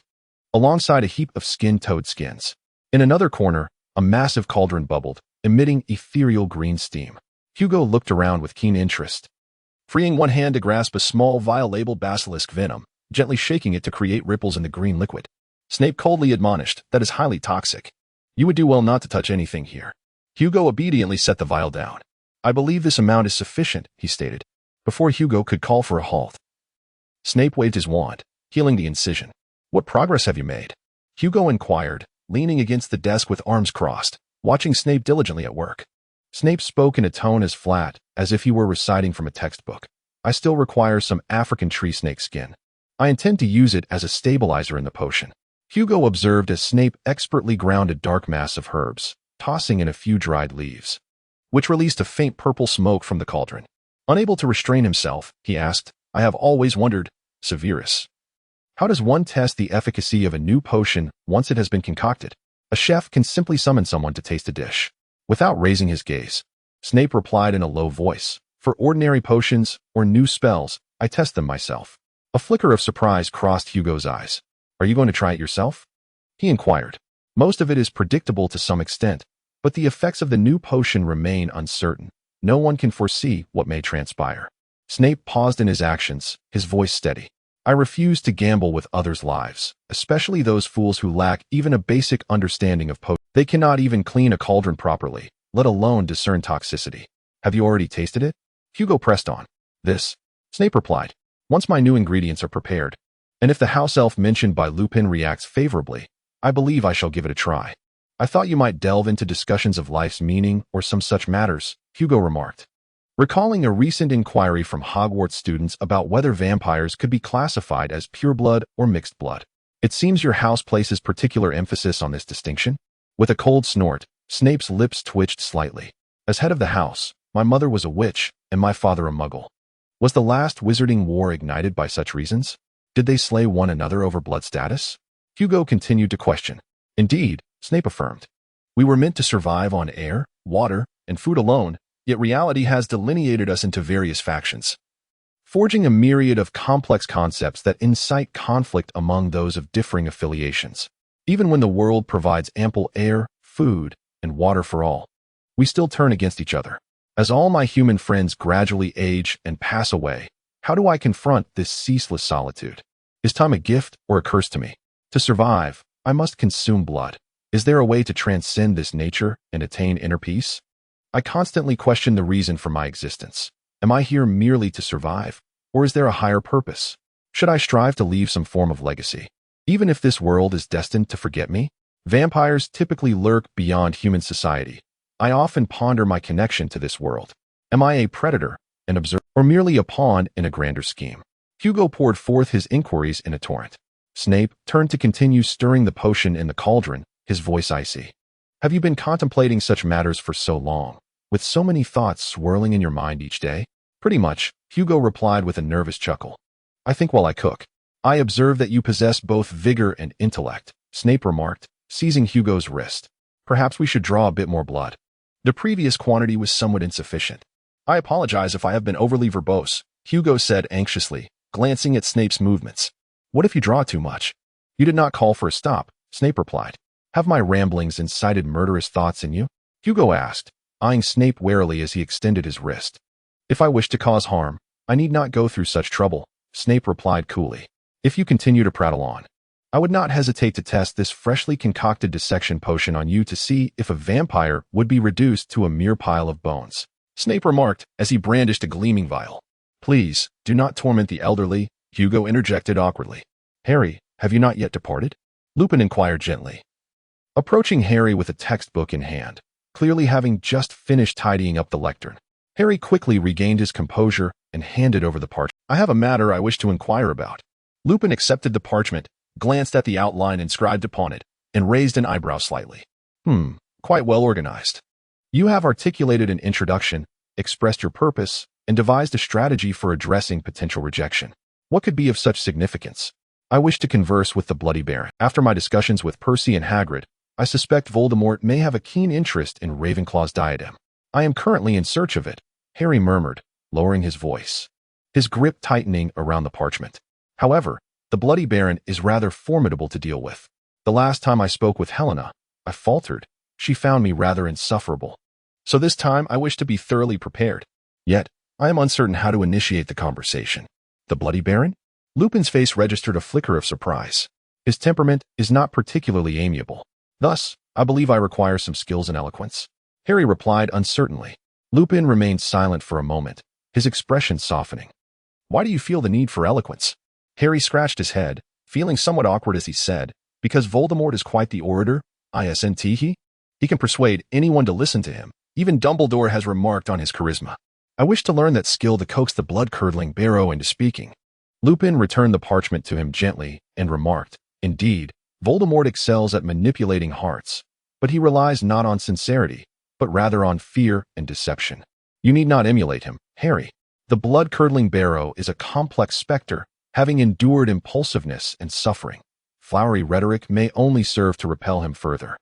alongside a heap of skinned toad skins. In another corner, a massive cauldron bubbled, emitting ethereal green steam. Hugo looked around with keen interest, freeing one hand to grasp a small vial labeled basilisk venom, gently shaking it to create ripples in the green liquid. Snape coldly admonished, "That is highly toxic. You would do well not to touch anything here." Hugo obediently set the vial down. "I believe this amount is sufficient," he stated, before Hugo could call for a halt. Snape waved his wand, healing the incision. "What progress have you made?" Hugo inquired, leaning against the desk with arms crossed, watching Snape diligently at work. Snape spoke in a tone as flat as if he were reciting from a textbook. "I still require some African tree snake skin. I intend to use it as a stabilizer in the potion." Hugo observed as Snape expertly ground a dark mass of herbs, tossing in a few dried leaves, which released a faint purple smoke from the cauldron. Unable to restrain himself, he asked, "I have always wondered, Severus, how does one test the efficacy of a new potion once it has been concocted?" "A chef can simply summon someone to taste a dish." Without raising his gaze, Snape replied in a low voice, "For ordinary potions or new spells, I test them myself." A flicker of surprise crossed Hugo's eyes. "Are you going to try it yourself?" he inquired. "Most of it is predictable to some extent, but the effects of the new potion remain uncertain. No one can foresee what may transpire." Snape paused in his actions, his voice steady. "I refuse to gamble with others' lives, especially those fools who lack even a basic understanding of potions. They cannot even clean a cauldron properly, let alone discern toxicity." "Have you already tasted it?" Hugo pressed on. "This," Snape replied, "once my new ingredients are prepared, and if the house elf mentioned by Lupin reacts favorably, I believe I shall give it a try." "I thought you might delve into discussions of life's meaning or some such matters," Hugo remarked, recalling a recent inquiry from Hogwarts students about whether vampires could be classified as pureblood or mixed blood. "It seems your house places particular emphasis on this distinction." With a cold snort, Snape's lips twitched slightly. "As head of the house, my mother was a witch and my father a Muggle. Was the last wizarding war ignited by such reasons? Did they slay one another over blood status?" Hugo continued to question. "Indeed," Snape affirmed. "We were meant to survive on air, water, and food alone, yet reality has delineated us into various factions, forging a myriad of complex concepts that incite conflict among those of differing affiliations. Even when the world provides ample air, food, and water for all, we still turn against each other. As all my human friends gradually age and pass away, How do I confront this ceaseless solitude? Is time a gift or a curse to me? To survive, I must consume blood. Is there a way to transcend this nature and attain inner peace? I constantly question the reason for my existence. Am I here merely to survive, or is there a higher purpose? Should I strive to leave some form of legacy? Even if this world is destined to forget me? Vampires typically lurk beyond human society. I often ponder my connection to this world. Am I a predator, an observer, or merely a pawn in a grander scheme? Hugo poured forth his inquiries in a torrent. Snape turned to continue stirring the potion in the cauldron, his voice icy. Have you been contemplating such matters for so long, with so many thoughts swirling in your mind each day? Pretty much, Hugo replied with a nervous chuckle. I think while I cook. I observe that you possess both vigor and intellect, Snape remarked, seizing Hugo's wrist. Perhaps we should draw a bit more blood. The previous quantity was somewhat insufficient. I apologize if I have been overly verbose, Hugo said anxiously, glancing at Snape's movements. What if you draw too much? You did not call for a stop, Snape replied. Have my ramblings incited murderous thoughts in you? Hugo asked, eyeing Snape warily as he extended his wrist. If I wish to cause harm, I need not go through such trouble, Snape replied coolly. If you continue to prattle on, I would not hesitate to test this freshly concocted dissection potion on you to see if a vampire would be reduced to a mere pile of bones, Snape remarked as he brandished a gleaming vial. Please, do not torment the elderly, Hugo interjected awkwardly. Harry, have you not yet departed? Lupin inquired gently. Approaching Harry with a textbook in hand, clearly having just finished tidying up the lectern, Harry quickly regained his composure and handed over the parchment. I have a matter I wish to inquire about. Lupin accepted the parchment, glanced at the outline inscribed upon it, and raised an eyebrow slightly. Quite well organized. You have articulated an introduction, expressed your purpose, and devised a strategy for addressing potential rejection. What could be of such significance? I wish to converse with the Bloody Baron. After my discussions with Percy and Hagrid, I suspect Voldemort may have a keen interest in Ravenclaw's diadem. I am currently in search of it, Harry murmured, lowering his voice, his grip tightening around the parchment. However, the Bloody Baron is rather formidable to deal with. The last time I spoke with Helena, I faltered. She found me rather insufferable. So this time I wish to be thoroughly prepared. Yet, I am uncertain how to initiate the conversation. The Bloody Baron? Lupin's face registered a flicker of surprise. His temperament is not particularly amiable. Thus, I believe I require some skills in eloquence. Harry replied uncertainly. Lupin remained silent for a moment, his expression softening. Why do you feel the need for eloquence? Harry scratched his head, feeling somewhat awkward as he said, because Voldemort is quite the orator, isn't he? He can persuade anyone to listen to him. Even Dumbledore has remarked on his charisma. I wish to learn that skill to coax the blood-curdling Barrow into speaking. Lupin returned the parchment to him gently and remarked, Indeed, Voldemort excels at manipulating hearts, but he relies not on sincerity, but rather on fear and deception. You need not emulate him, Harry. The blood-curdling Barrow is a complex specter, having endured impulsiveness and suffering. Flowery rhetoric may only serve to repel him further.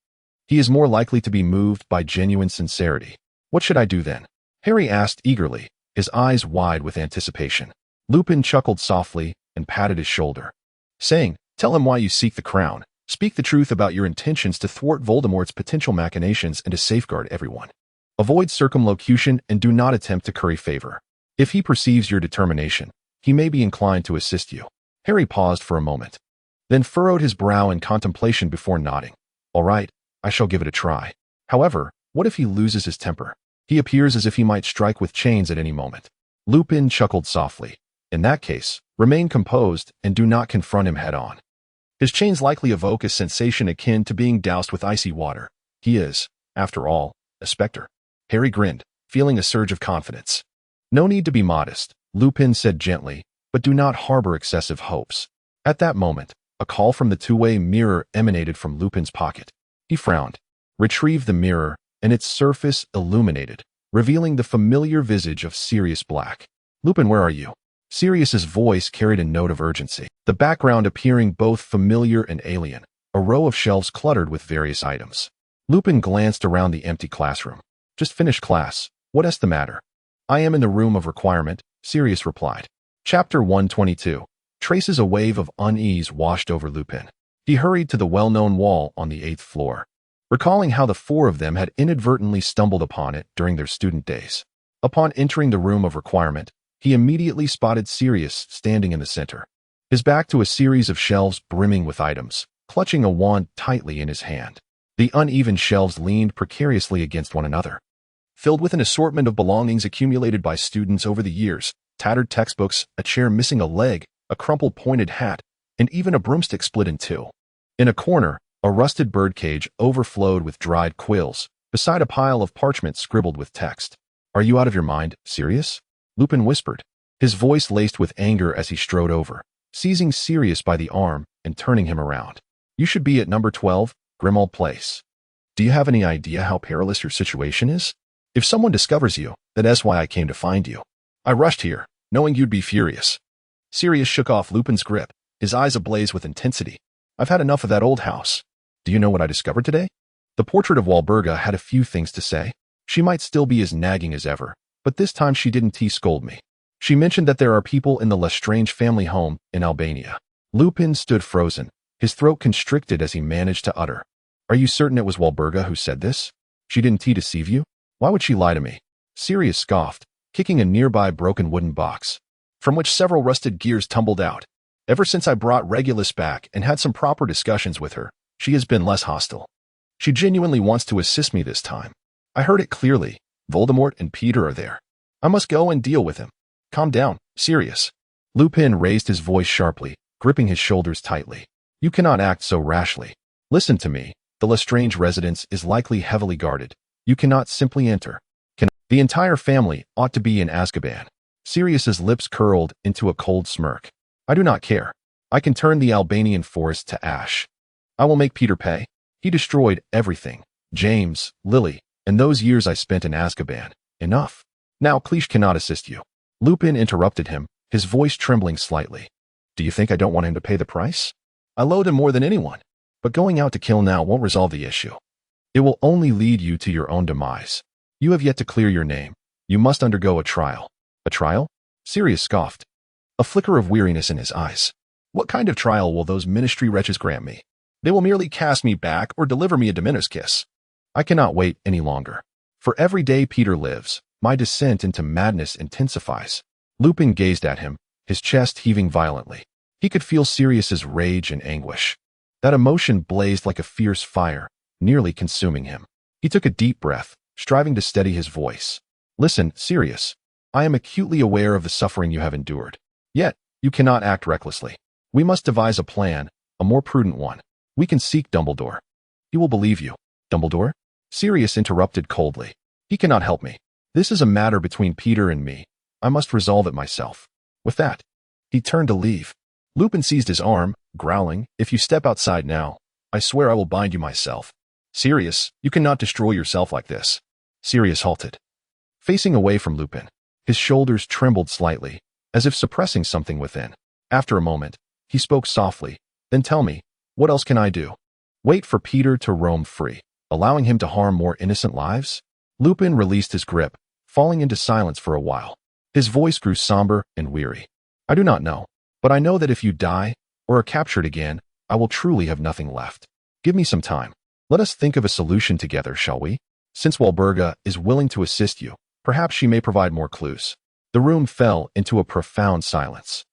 He is more likely to be moved by genuine sincerity. What should I do then? Harry asked eagerly, his eyes wide with anticipation. Lupin chuckled softly and patted his shoulder, saying, Tell him why you seek the crown. Speak the truth about your intentions to thwart Voldemort's potential machinations and to safeguard everyone. Avoid circumlocution and do not attempt to curry favor. If he perceives your determination, he may be inclined to assist you. Harry paused for a moment, then furrowed his brow in contemplation before nodding. All right, I shall give it a try. However, what if he loses his temper? He appears as if he might strike with chains at any moment. Lupin chuckled softly. In that case, remain composed and do not confront him head-on. His chains likely evoke a sensation akin to being doused with icy water. He is, after all, a specter. Harry grinned, feeling a surge of confidence. No need to be modest, Lupin said gently, but do not harbor excessive hopes. At that moment, a call from the two-way mirror emanated from Lupin's pocket. He frowned, retrieved the mirror, and its surface illuminated, revealing the familiar visage of Sirius Black. Lupin, where are you? Sirius's voice carried a note of urgency, the background appearing both familiar and alien, a row of shelves cluttered with various items. Lupin glanced around the empty classroom. Just finished class. What's the matter? I am in the room of requirement, Sirius replied. Chapter 122. Traces a wave of unease washed over Lupin. He hurried to the well-known wall on the 8th floor, recalling how the four of them had inadvertently stumbled upon it during their student days. Upon entering the room of requirement, He immediately spotted Sirius standing in the center, his back to a series of shelves brimming with items, clutching a wand tightly in his hand. The uneven shelves leaned precariously against one another, filled with an assortment of belongings accumulated by students over the years: tattered textbooks, a chair missing a leg, a crumpled pointed hat, and even a broomstick split in two. In a corner, a rusted birdcage overflowed with dried quills, beside a pile of parchment scribbled with text. "Are you out of your mind, Sirius?" Lupin whispered, his voice laced with anger as he strode over, seizing Sirius by the arm and turning him around. "You should be at number 12, Grimmauld Place. Do you have any idea how perilous your situation is? If someone discovers you, that's why I came to find you. I rushed here, knowing you'd be furious." Sirius shook off Lupin's grip, his eyes ablaze with intensity. "I've had enough of that old house. Do you know what I discovered today?" The portrait of Walburga had a few things to say. She might still be as nagging as ever, but this time she didn't scold me. She mentioned that there are people in the Lestrange family home in Albania. Lupin stood frozen, his throat constricted as he managed to utter, "Are you certain it was Walburga who said this? She didn't deceive you? Why would she lie to me?" Sirius scoffed, kicking a nearby broken wooden box, from which several rusted gears tumbled out. "Ever since I brought Regulus back and had some proper discussions with her, she has been less hostile. She genuinely wants to assist me this time. I heard it clearly. Voldemort and Peter are there. I must go and deal with him. Calm down, Sirius." Lupin raised his voice sharply, gripping his shoulders tightly. "You cannot act so rashly. Listen to me. The Lestrange residence is likely heavily guarded. You cannot simply enter. The entire family ought to be in Azkaban." Sirius's lips curled into a cold smirk. "I do not care. I can turn the Albanian forest to ash. I will make Peter pay. He destroyed everything. James, Lily, and those years I spent in Azkaban. Enough. Now Cleese cannot assist you." Lupin interrupted him, his voice trembling slightly. "Do you think I don't want him to pay the price? I loathe him more than anyone. But going out to kill now won't resolve the issue. It will only lead you to your own demise. You have yet to clear your name. You must undergo a trial." "A trial?" Sirius scoffed, a flicker of weariness in his eyes. "What kind of trial will those ministry wretches grant me? They will merely cast me back or deliver me a Dementor's kiss. I cannot wait any longer. For every day Peter lives, my descent into madness intensifies." Lupin gazed at him, his chest heaving violently. He could feel Sirius's rage and anguish. That emotion blazed like a fierce fire, nearly consuming him. He took a deep breath, striving to steady his voice. "Listen, Sirius. I am acutely aware of the suffering you have endured. Yet, you cannot act recklessly. We must devise a plan, a more prudent one. We can seek Dumbledore. He will believe you." "Dumbledore?" Sirius interrupted coldly. "He cannot help me. This is a matter between Peter and me. I must resolve it myself." With that, he turned to leave. Lupin seized his arm, growling, "If you step outside now, I swear I will bind you myself." "Sirius, you cannot destroy yourself like this." Sirius halted, facing away from Lupin. His shoulders trembled slightly, as if suppressing something within. After a moment, he spoke softly, "Then tell me, what else can I do? Wait for Peter to roam free, allowing him to harm more innocent lives?" Lupin released his grip, falling into silence for a while. His voice grew somber and weary. "I do not know, but I know that if you die, or are captured again, I will truly have nothing left. Give me some time. Let us think of a solution together, shall we? Since Walburga is willing to assist you, perhaps she may provide more clues." The room fell into a profound silence.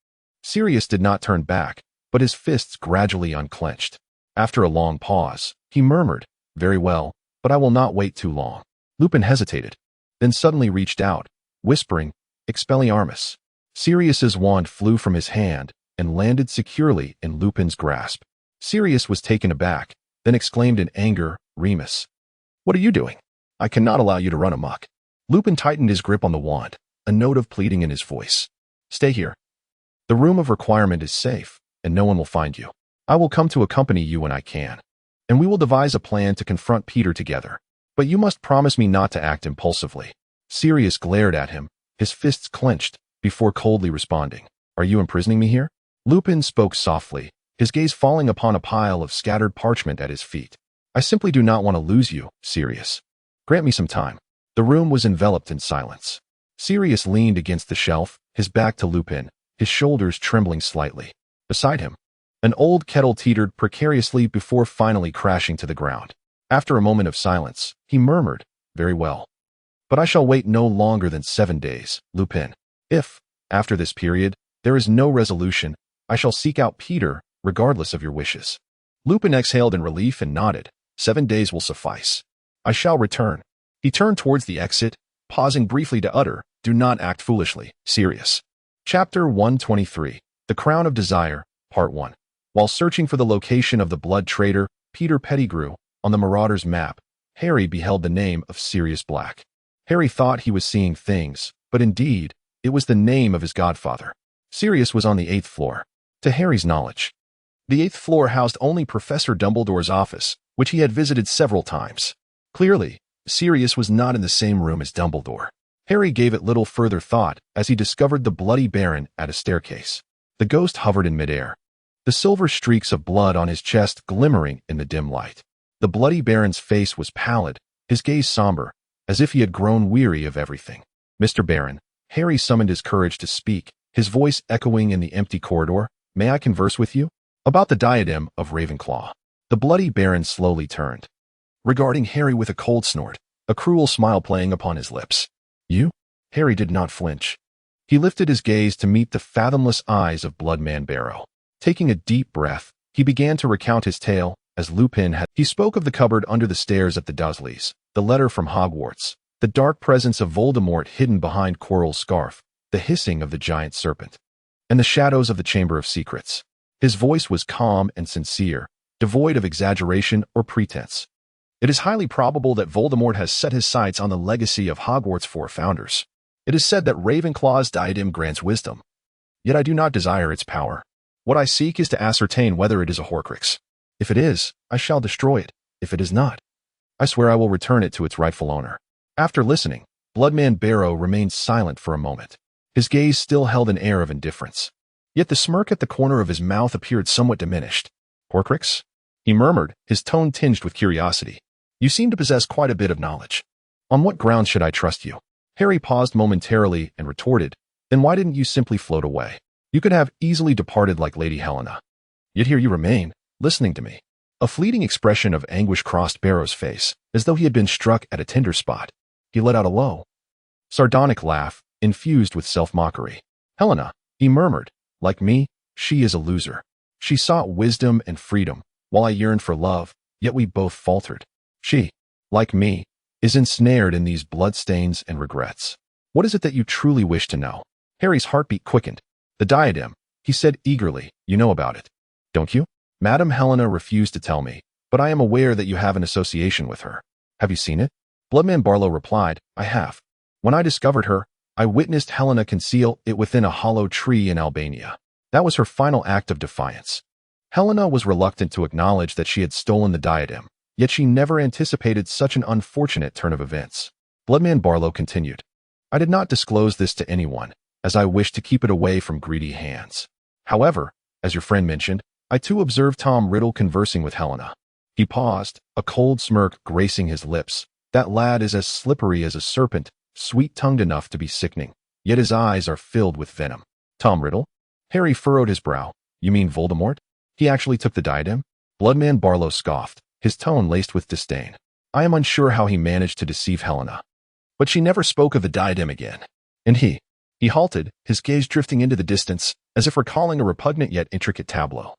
Sirius did not turn back, but his fists gradually unclenched. After a long pause, he murmured, "Very well, but I will not wait too long." Lupin hesitated, then suddenly reached out, whispering, "Expelliarmus." Sirius's wand flew from his hand and landed securely in Lupin's grasp. Sirius was taken aback, then exclaimed in anger, "Remus, what are you doing? I cannot allow you to run amok." Lupin tightened his grip on the wand, a note of pleading in his voice. "Stay here. The room of requirement is safe, and no one will find you. I will come to accompany you when I can, and we will devise a plan to confront Peter together. But you must promise me not to act impulsively." Sirius glared at him, his fists clenched, before coldly responding, "Are you imprisoning me here?" Lupin spoke softly, his gaze falling upon a pile of scattered parchment at his feet. "I simply do not want to lose you, Sirius. Grant me some time." The room was enveloped in silence. Sirius leaned against the shelf, his back to Lupin, his shoulders trembling slightly. Beside him, an old kettle teetered precariously before finally crashing to the ground. After a moment of silence, he murmured, "Very well. But I shall wait no longer than 7 days, Lupin. If, After this period, there is no resolution. I shall seek out Peter, regardless of your wishes. Lupin exhaled in relief and nodded. 7 days will suffice. I shall return. He turned towards the exit, pausing briefly to utter, do not act foolishly, Sirius. Chapter 123, The Crown of Desire, Part 1. While searching for the location of the blood traitor, Peter Pettigrew, on the Marauder's map, Harry beheld the name of Sirius Black. Harry thought he was seeing things, but indeed, it was the name of his godfather. Sirius was on the 8th floor. To Harry's knowledge, the 8th floor housed only Professor Dumbledore's office, which he had visited several times. Clearly, Sirius was not in the same room as Dumbledore. Harry gave it little further thought as he discovered the Bloody Baron at a staircase. The ghost hovered in midair, the silver streaks of blood on his chest glimmering in the dim light. The Bloody Baron's face was pallid, his gaze somber, as if he had grown weary of everything. Mr. Baron, Harry summoned his courage to speak, his voice echoing in the empty corridor. May I converse with you? About the diadem of Ravenclaw. The Bloody Baron slowly turned, regarding Harry with a cold snort, a cruel smile playing upon his lips. You? Harry did not flinch. He lifted his gaze to meet the fathomless eyes of Bloodman Barrow. Taking a deep breath, he began to recount his tale, as Lupin had. He spoke of the cupboard under the stairs at the Dursleys, the letter from Hogwarts, the dark presence of Voldemort hidden behind Quirrell's scarf, the hissing of the giant serpent, and the shadows of the Chamber of Secrets. His voice was calm and sincere, devoid of exaggeration or pretense. It is highly probable that Voldemort has set his sights on the legacy of Hogwarts' 4 founders. It is said that Ravenclaw's diadem grants wisdom. Yet I do not desire its power. What I seek is to ascertain whether it is a Horcrux. If it is, I shall destroy it. If it is not, I swear I will return it to its rightful owner. After listening, Bloodman Barrow remained silent for a moment. His gaze still held an air of indifference. Yet the smirk at the corner of his mouth appeared somewhat diminished. Horcrux? He murmured, his tone tinged with curiosity. You seem to possess quite a bit of knowledge. On what grounds should I trust you? Harry paused momentarily and retorted, then why didn't you simply float away? You could have easily departed like Lady Helena. Yet here you remain, listening to me. A fleeting expression of anguish crossed Barrow's face, as though he had been struck at a tender spot. He let out a low, sardonic laugh, infused with self-mockery. Helena, he murmured, like me, she is a loser. She sought wisdom and freedom, while I yearned for love, yet we both faltered. She, like me, is ensnared in these bloodstains and regrets. What is it that you truly wish to know? Harry's heartbeat quickened. The diadem, he said eagerly, you know about it, don't you? Madame Helena refused to tell me, but I am aware that you have an association with her. Have you seen it? Bloodman Barlow replied, I have. When I discovered her, I witnessed Helena conceal it within a hollow tree in Albania. That was her final act of defiance. Helena was reluctant to acknowledge that she had stolen the diadem, yet she never anticipated such an unfortunate turn of events. Bloodman Barlow continued, I did not disclose this to anyone, as I wished to keep it away from greedy hands. However, as your friend mentioned, I too observed Tom Riddle conversing with Helena. He paused, a cold smirk gracing his lips. That lad is as slippery as a serpent, sweet-tongued enough to be sickening, yet his eyes are filled with venom. Tom Riddle? Harry furrowed his brow. You mean Voldemort? He actually took the diadem? Bloodman Barlow scoffed, his tone laced with disdain. I am unsure how he managed to deceive Helena. But she never spoke of the diadem again. And he halted, his gaze drifting into the distance, as if recalling a repugnant yet intricate tableau.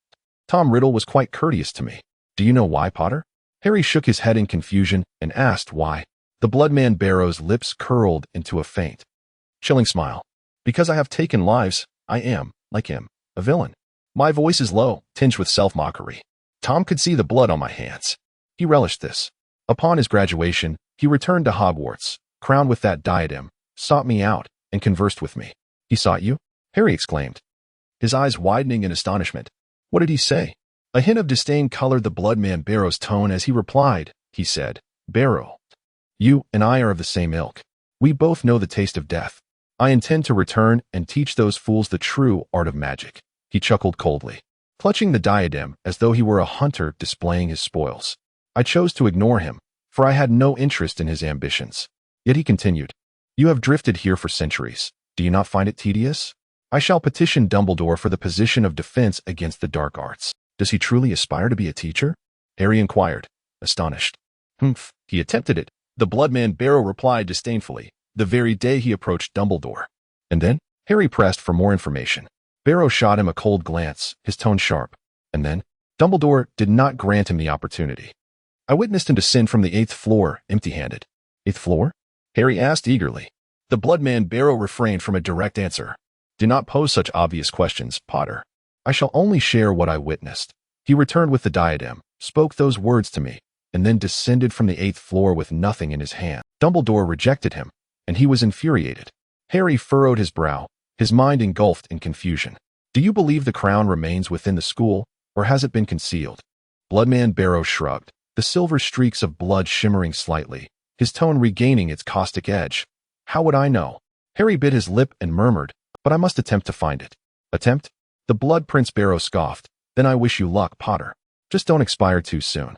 Tom Riddle was quite courteous to me. Do you know why, Potter? Harry shook his head in confusion and asked why. The Bloodman Barrow's lips curled into a faint, chilling smile. Because I have taken lives, I am, like him, a villain. My voice is low, tinged with self-mockery. Tom could see the blood on my hands. He relished this. Upon his graduation, he returned to Hogwarts, crowned with that diadem, sought me out, and conversed with me. He sought you? Harry exclaimed, his eyes widening in astonishment. What did he say? A hint of disdain colored the Bloodman Barrow's tone as he replied. He said, Barrow, you and I are of the same ilk. We both know the taste of death. I intend to return and teach those fools the true art of magic. He chuckled coldly, clutching the diadem as though he were a hunter displaying his spoils. I chose to ignore him, for I had no interest in his ambitions. Yet he continued, You have drifted here for centuries. Do you not find it tedious? I shall petition Dumbledore for the position of defense against the dark arts. Does he truly aspire to be a teacher? Harry inquired, astonished. Humph, he attempted it. The Bloodman Barrow replied disdainfully, the very day he approached Dumbledore. And then? Harry pressed for more information. Barrow shot him a cold glance, his tone sharp. And then, Dumbledore did not grant him the opportunity. I witnessed him descend from the 8th floor, empty-handed. 8th floor? Harry asked eagerly. The bloodman Barrow refrained from a direct answer. Do not pose such obvious questions, Potter. I shall only share what I witnessed. He returned with the diadem, spoke those words to me, and then descended from the 8th floor with nothing in his hand. Dumbledore rejected him, and he was infuriated. Harry furrowed his brow, his mind engulfed in confusion. Do you believe the crown remains within the school, or has it been concealed? Bloodman Barrow shrugged, the silver streaks of blood shimmering slightly, his tone regaining its caustic edge. How would I know? Harry bit his lip and murmured, but I must attempt to find it. Attempt? The Blood Prince Barrow scoffed. Then I wish you luck, Potter. Just don't expire too soon.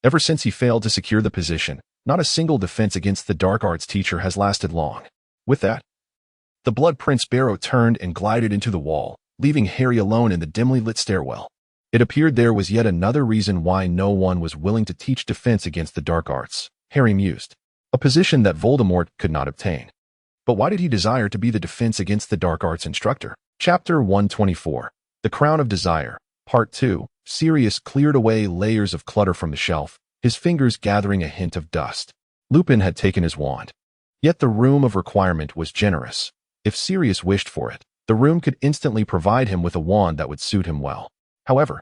Ever since he failed to secure the position, not a single defense against the dark arts teacher has lasted long. With that, the Blood Prince Barrow turned and glided into the wall, leaving Harry alone in the dimly lit stairwell. It appeared there was yet another reason why no one was willing to teach defense against the dark arts, Harry mused. A position that Voldemort could not obtain. But why did he desire to be the defense against the dark arts instructor? Chapter 124. The Crown of Desire. Part 2. Sirius cleared away layers of clutter from the shelf, his fingers gathering a hint of dust. Lupin had taken his wand. Yet the room of requirement was generous. If Sirius wished for it, the room could instantly provide him with a wand that would suit him well. However,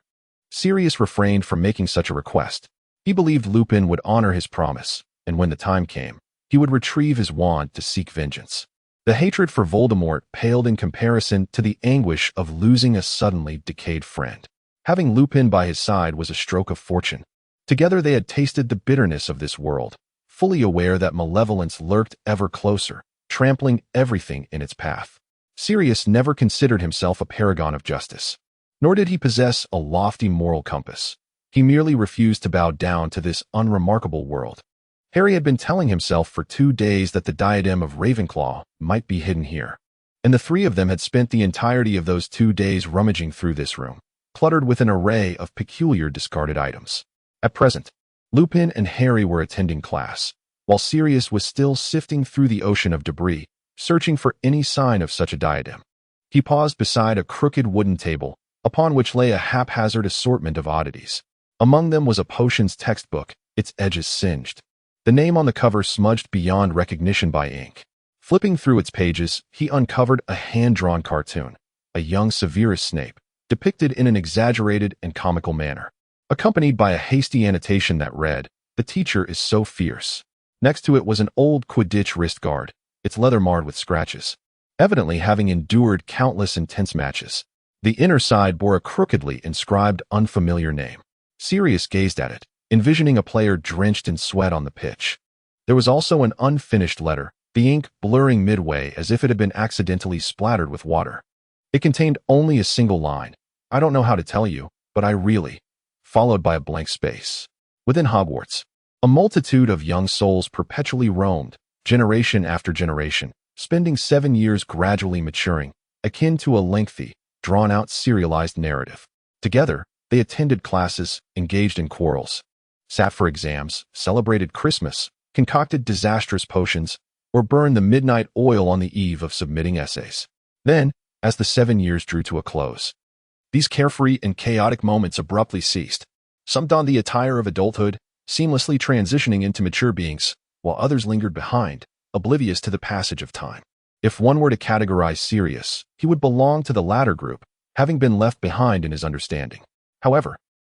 Sirius refrained from making such a request. He believed Lupin would honor his promise, and when the time came, he would retrieve his wand to seek vengeance. The hatred for Voldemort paled in comparison to the anguish of losing a suddenly decayed friend. Having Lupin by his side was a stroke of fortune. Together they had tasted the bitterness of this world, fully aware that malevolence lurked ever closer, trampling everything in its path. Sirius never considered himself a paragon of justice, nor did he possess a lofty moral compass. He merely refused to bow down to this unremarkable world. Harry had been telling himself for 2 days that the diadem of Ravenclaw might be hidden here, and the three of them had spent the entirety of those 2 days rummaging through this room, cluttered with an array of peculiar discarded items. At present, Lupin and Harry were attending class, while Sirius was still sifting through the ocean of debris, searching for any sign of such a diadem. He paused beside a crooked wooden table, upon which lay a haphazard assortment of oddities. Among them was a potions textbook, its edges singed. The name on the cover smudged beyond recognition by ink. Flipping through its pages, he uncovered a hand-drawn cartoon, a young Severus Snape, depicted in an exaggerated and comical manner, accompanied by a hasty annotation that read, "The teacher is so fierce." Next to it was an old Quidditch wrist guard, its leather marred with scratches, evidently having endured countless intense matches. The inner side bore a crookedly inscribed unfamiliar name. Sirius gazed at it, envisioning a player drenched in sweat on the pitch. There was also an unfinished letter, the ink blurring midway as if it had been accidentally splattered with water. It contained only a single line. "I don't know how to tell you, but I really," followed by a blank space. Within Hogwarts, a multitude of young souls perpetually roamed, generation after generation, spending 7 years gradually maturing, akin to a lengthy, drawn-out serialized narrative. Together, they attended classes, engaged in quarrels, sat for exams, celebrated Christmas, concocted disastrous potions, or burned the midnight oil on the eve of submitting essays. Then, as the 7 years drew to a close, these carefree and chaotic moments abruptly ceased. Some donned the attire of adulthood, seamlessly transitioning into mature beings, while others lingered behind, oblivious to the passage of time. If one were to categorize Sirius, he would belong to the latter group, having been left behind in his understanding. However,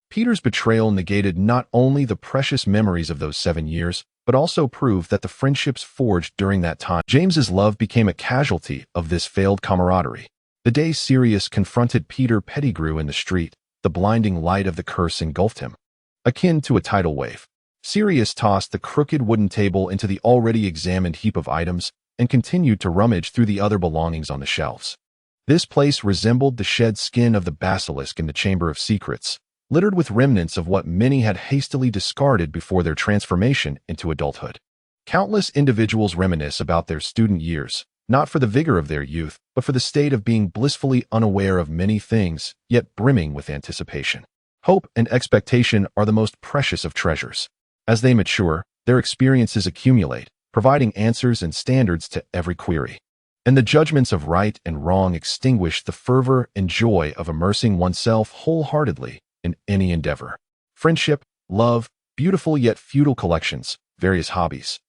Peter's betrayal negated not only the precious memories of those 7 years, but also proved that the friendships forged during that time. James's love became a casualty of this failed camaraderie. The day Sirius confronted Peter Pettigrew in the street, the blinding light of the curse engulfed him. Akin to a tidal wave, Sirius tossed the crooked wooden table into the already examined heap of items and continued to rummage through the other belongings on the shelves. This place resembled the shed skin of the basilisk in the Chamber of Secrets, littered with remnants of what many had hastily discarded before their transformation into adulthood. Countless individuals reminisce about their student years, not for the vigor of their youth, but for the state of being blissfully unaware of many things, yet brimming with anticipation. Hope and expectation are the most precious of treasures. As they mature, their experiences accumulate, providing answers and standards to every query. and the judgments of right and wrong extinguished the fervor and joy of immersing oneself wholeheartedly in any endeavor. Friendship, love, beautiful yet futile collections, various hobbies,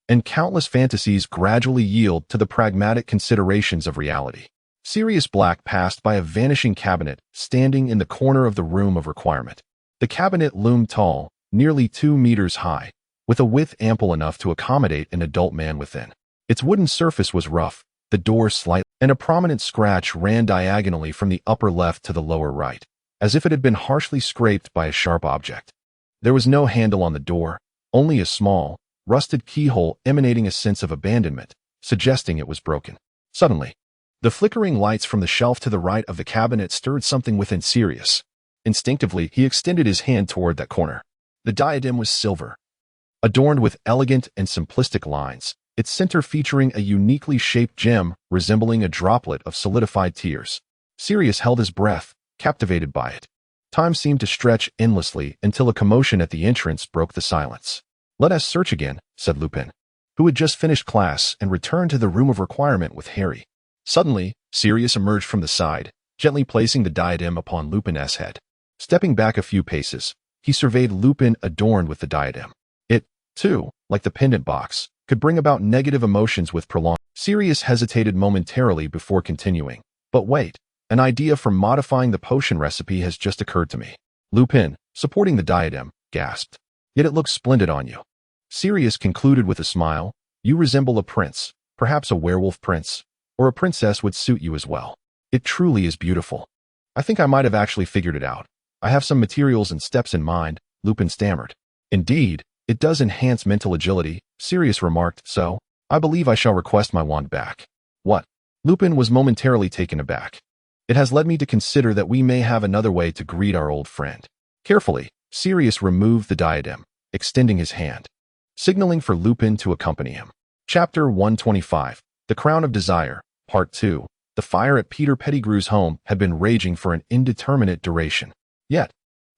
and countless fantasies gradually yield to the pragmatic considerations of reality. Sirius Black passed by a vanishing cabinet standing in the corner of the room of requirement. The cabinet loomed tall, nearly 2 meters high, with a width ample enough to accommodate an adult man within. Its wooden surface was rough, the door slight, and a prominent scratch ran diagonally from the upper left to the lower right, as if it had been harshly scraped by a sharp object. There was no handle on the door, only a small, rusted keyhole emanating a sense of abandonment, suggesting it was broken. Suddenly, the flickering lights from the shelf to the right of the cabinet stirred something within Sirius. Instinctively, he extended his hand toward that corner. The diadem was silver, adorned with elegant and simplistic lines, its center featuring a uniquely shaped gem resembling a droplet of solidified tears. Sirius held his breath, captivated by it. Time seemed to stretch endlessly until a commotion at the entrance broke the silence. "Let us search again," said Lupin, who had just finished class and returned to the room of requirement with Harry. Suddenly, Sirius emerged from the side, gently placing the diadem upon Lupin's head. Stepping back a few paces, he surveyed Lupin adorned with the diadem. It, too, like the pendant box, could bring about negative emotions with prolonged. Sirius hesitated momentarily before continuing. "But wait, an idea for modifying the potion recipe has just occurred to me." Lupin, supporting the diadem, gasped. "Yet it looks splendid on you." Sirius concluded with a smile. "You resemble a prince, perhaps a werewolf prince, or a princess would suit you as well. It truly is beautiful. I think I might have actually figured it out. I have some materials and steps in mind," Lupin stammered. "Indeed, it does enhance mental agility," Sirius remarked, "so I believe I shall request my wand back." "What?" Lupin was momentarily taken aback. "It has led me to consider that we may have another way to greet our old friend." Carefully, Sirius removed the diadem, extending his hand, signaling for Lupin to accompany him. Chapter 125, The Crown of Desire, Part 2. The fire at Peter Pettigrew's home had been raging for an indeterminate duration. Yet,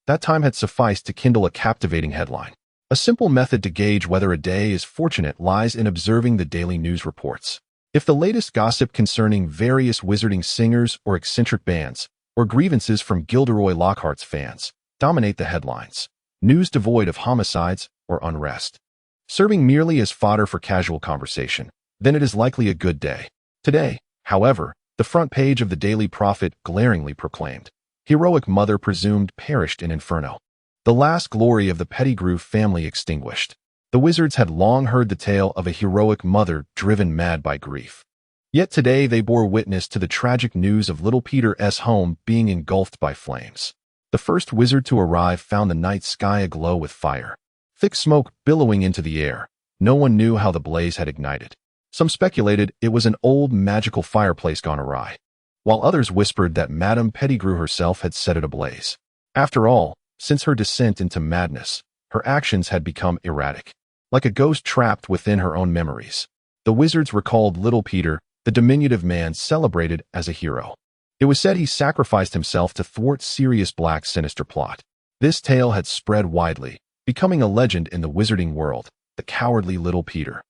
that time had sufficed to kindle a captivating headline. A simple method to gauge whether a day is fortunate lies in observing the daily news reports. If the latest gossip concerning various wizarding singers or eccentric bands, or grievances from Gilderoy Lockhart's fans, dominate the headlines, news devoid of homicides or unrest, serving merely as fodder for casual conversation, then it is likely a good day. Today, however, the front page of the Daily Prophet glaringly proclaimed, "Heroic mother presumed perished in inferno. The last glory of the Pettigrew family extinguished." The wizards had long heard the tale of a heroic mother driven mad by grief. Yet today they bore witness to the tragic news of little Peter's home being engulfed by flames. The first wizard to arrive found the night sky aglow with fire, thick smoke billowing into the air. No one knew how the blaze had ignited. Some speculated it was an old magical fireplace gone awry, while others whispered that Madame Pettigrew herself had set it ablaze. After all, since her descent into madness, her actions had become erratic, like a ghost trapped within her own memories. The wizards recalled little Peter, the diminutive man celebrated as a hero. It was said he sacrificed himself to thwart Sirius Black's sinister plot. This tale had spread widely, becoming a legend in the wizarding world, the cowardly little Peter,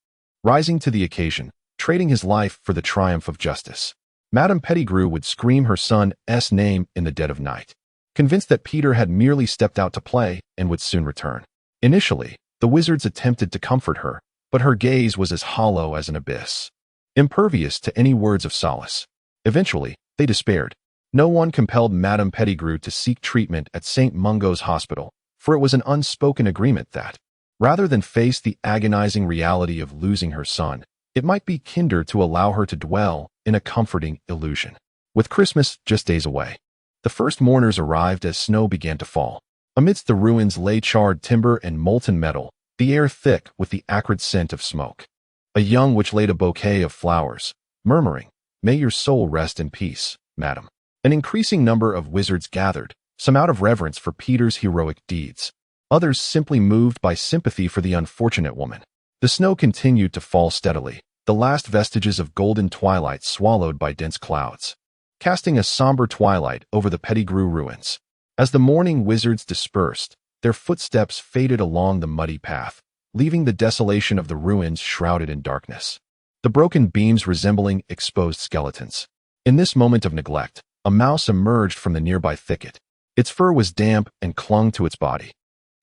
rising to the occasion, trading his life for the triumph of justice. Madame Pettigrew would scream her son's name in the dead of night, convinced that Peter had merely stepped out to play and would soon return. Initially, the wizards attempted to comfort her, but her gaze was as hollow as an abyss, impervious to any words of solace. Eventually, they despaired. No one compelled Madame Pettigrew to seek treatment at St. Mungo's Hospital, for it was an unspoken agreement that, rather than face the agonizing reality of losing her son, it might be kinder to allow her to dwell in a comforting illusion. With Christmas just days away, the first mourners arrived as snow began to fall. Amidst the ruins lay charred timber and molten metal, the air thick with the acrid scent of smoke. A young witch laid a bouquet of flowers, murmuring, "May your soul rest in peace, madam." An increasing number of wizards gathered, some out of reverence for Peter's heroic deeds, others simply moved by sympathy for the unfortunate woman. The snow continued to fall steadily, the last vestiges of golden twilight swallowed by dense clouds, casting a somber twilight over the Pettigrew ruins. As the mourning wizards dispersed, their footsteps faded along the muddy path, leaving the desolation of the ruins shrouded in darkness. the broken beams resembling exposed skeletons. In this moment of neglect, a mouse emerged from the nearby thicket. Its fur was damp and clung to its body.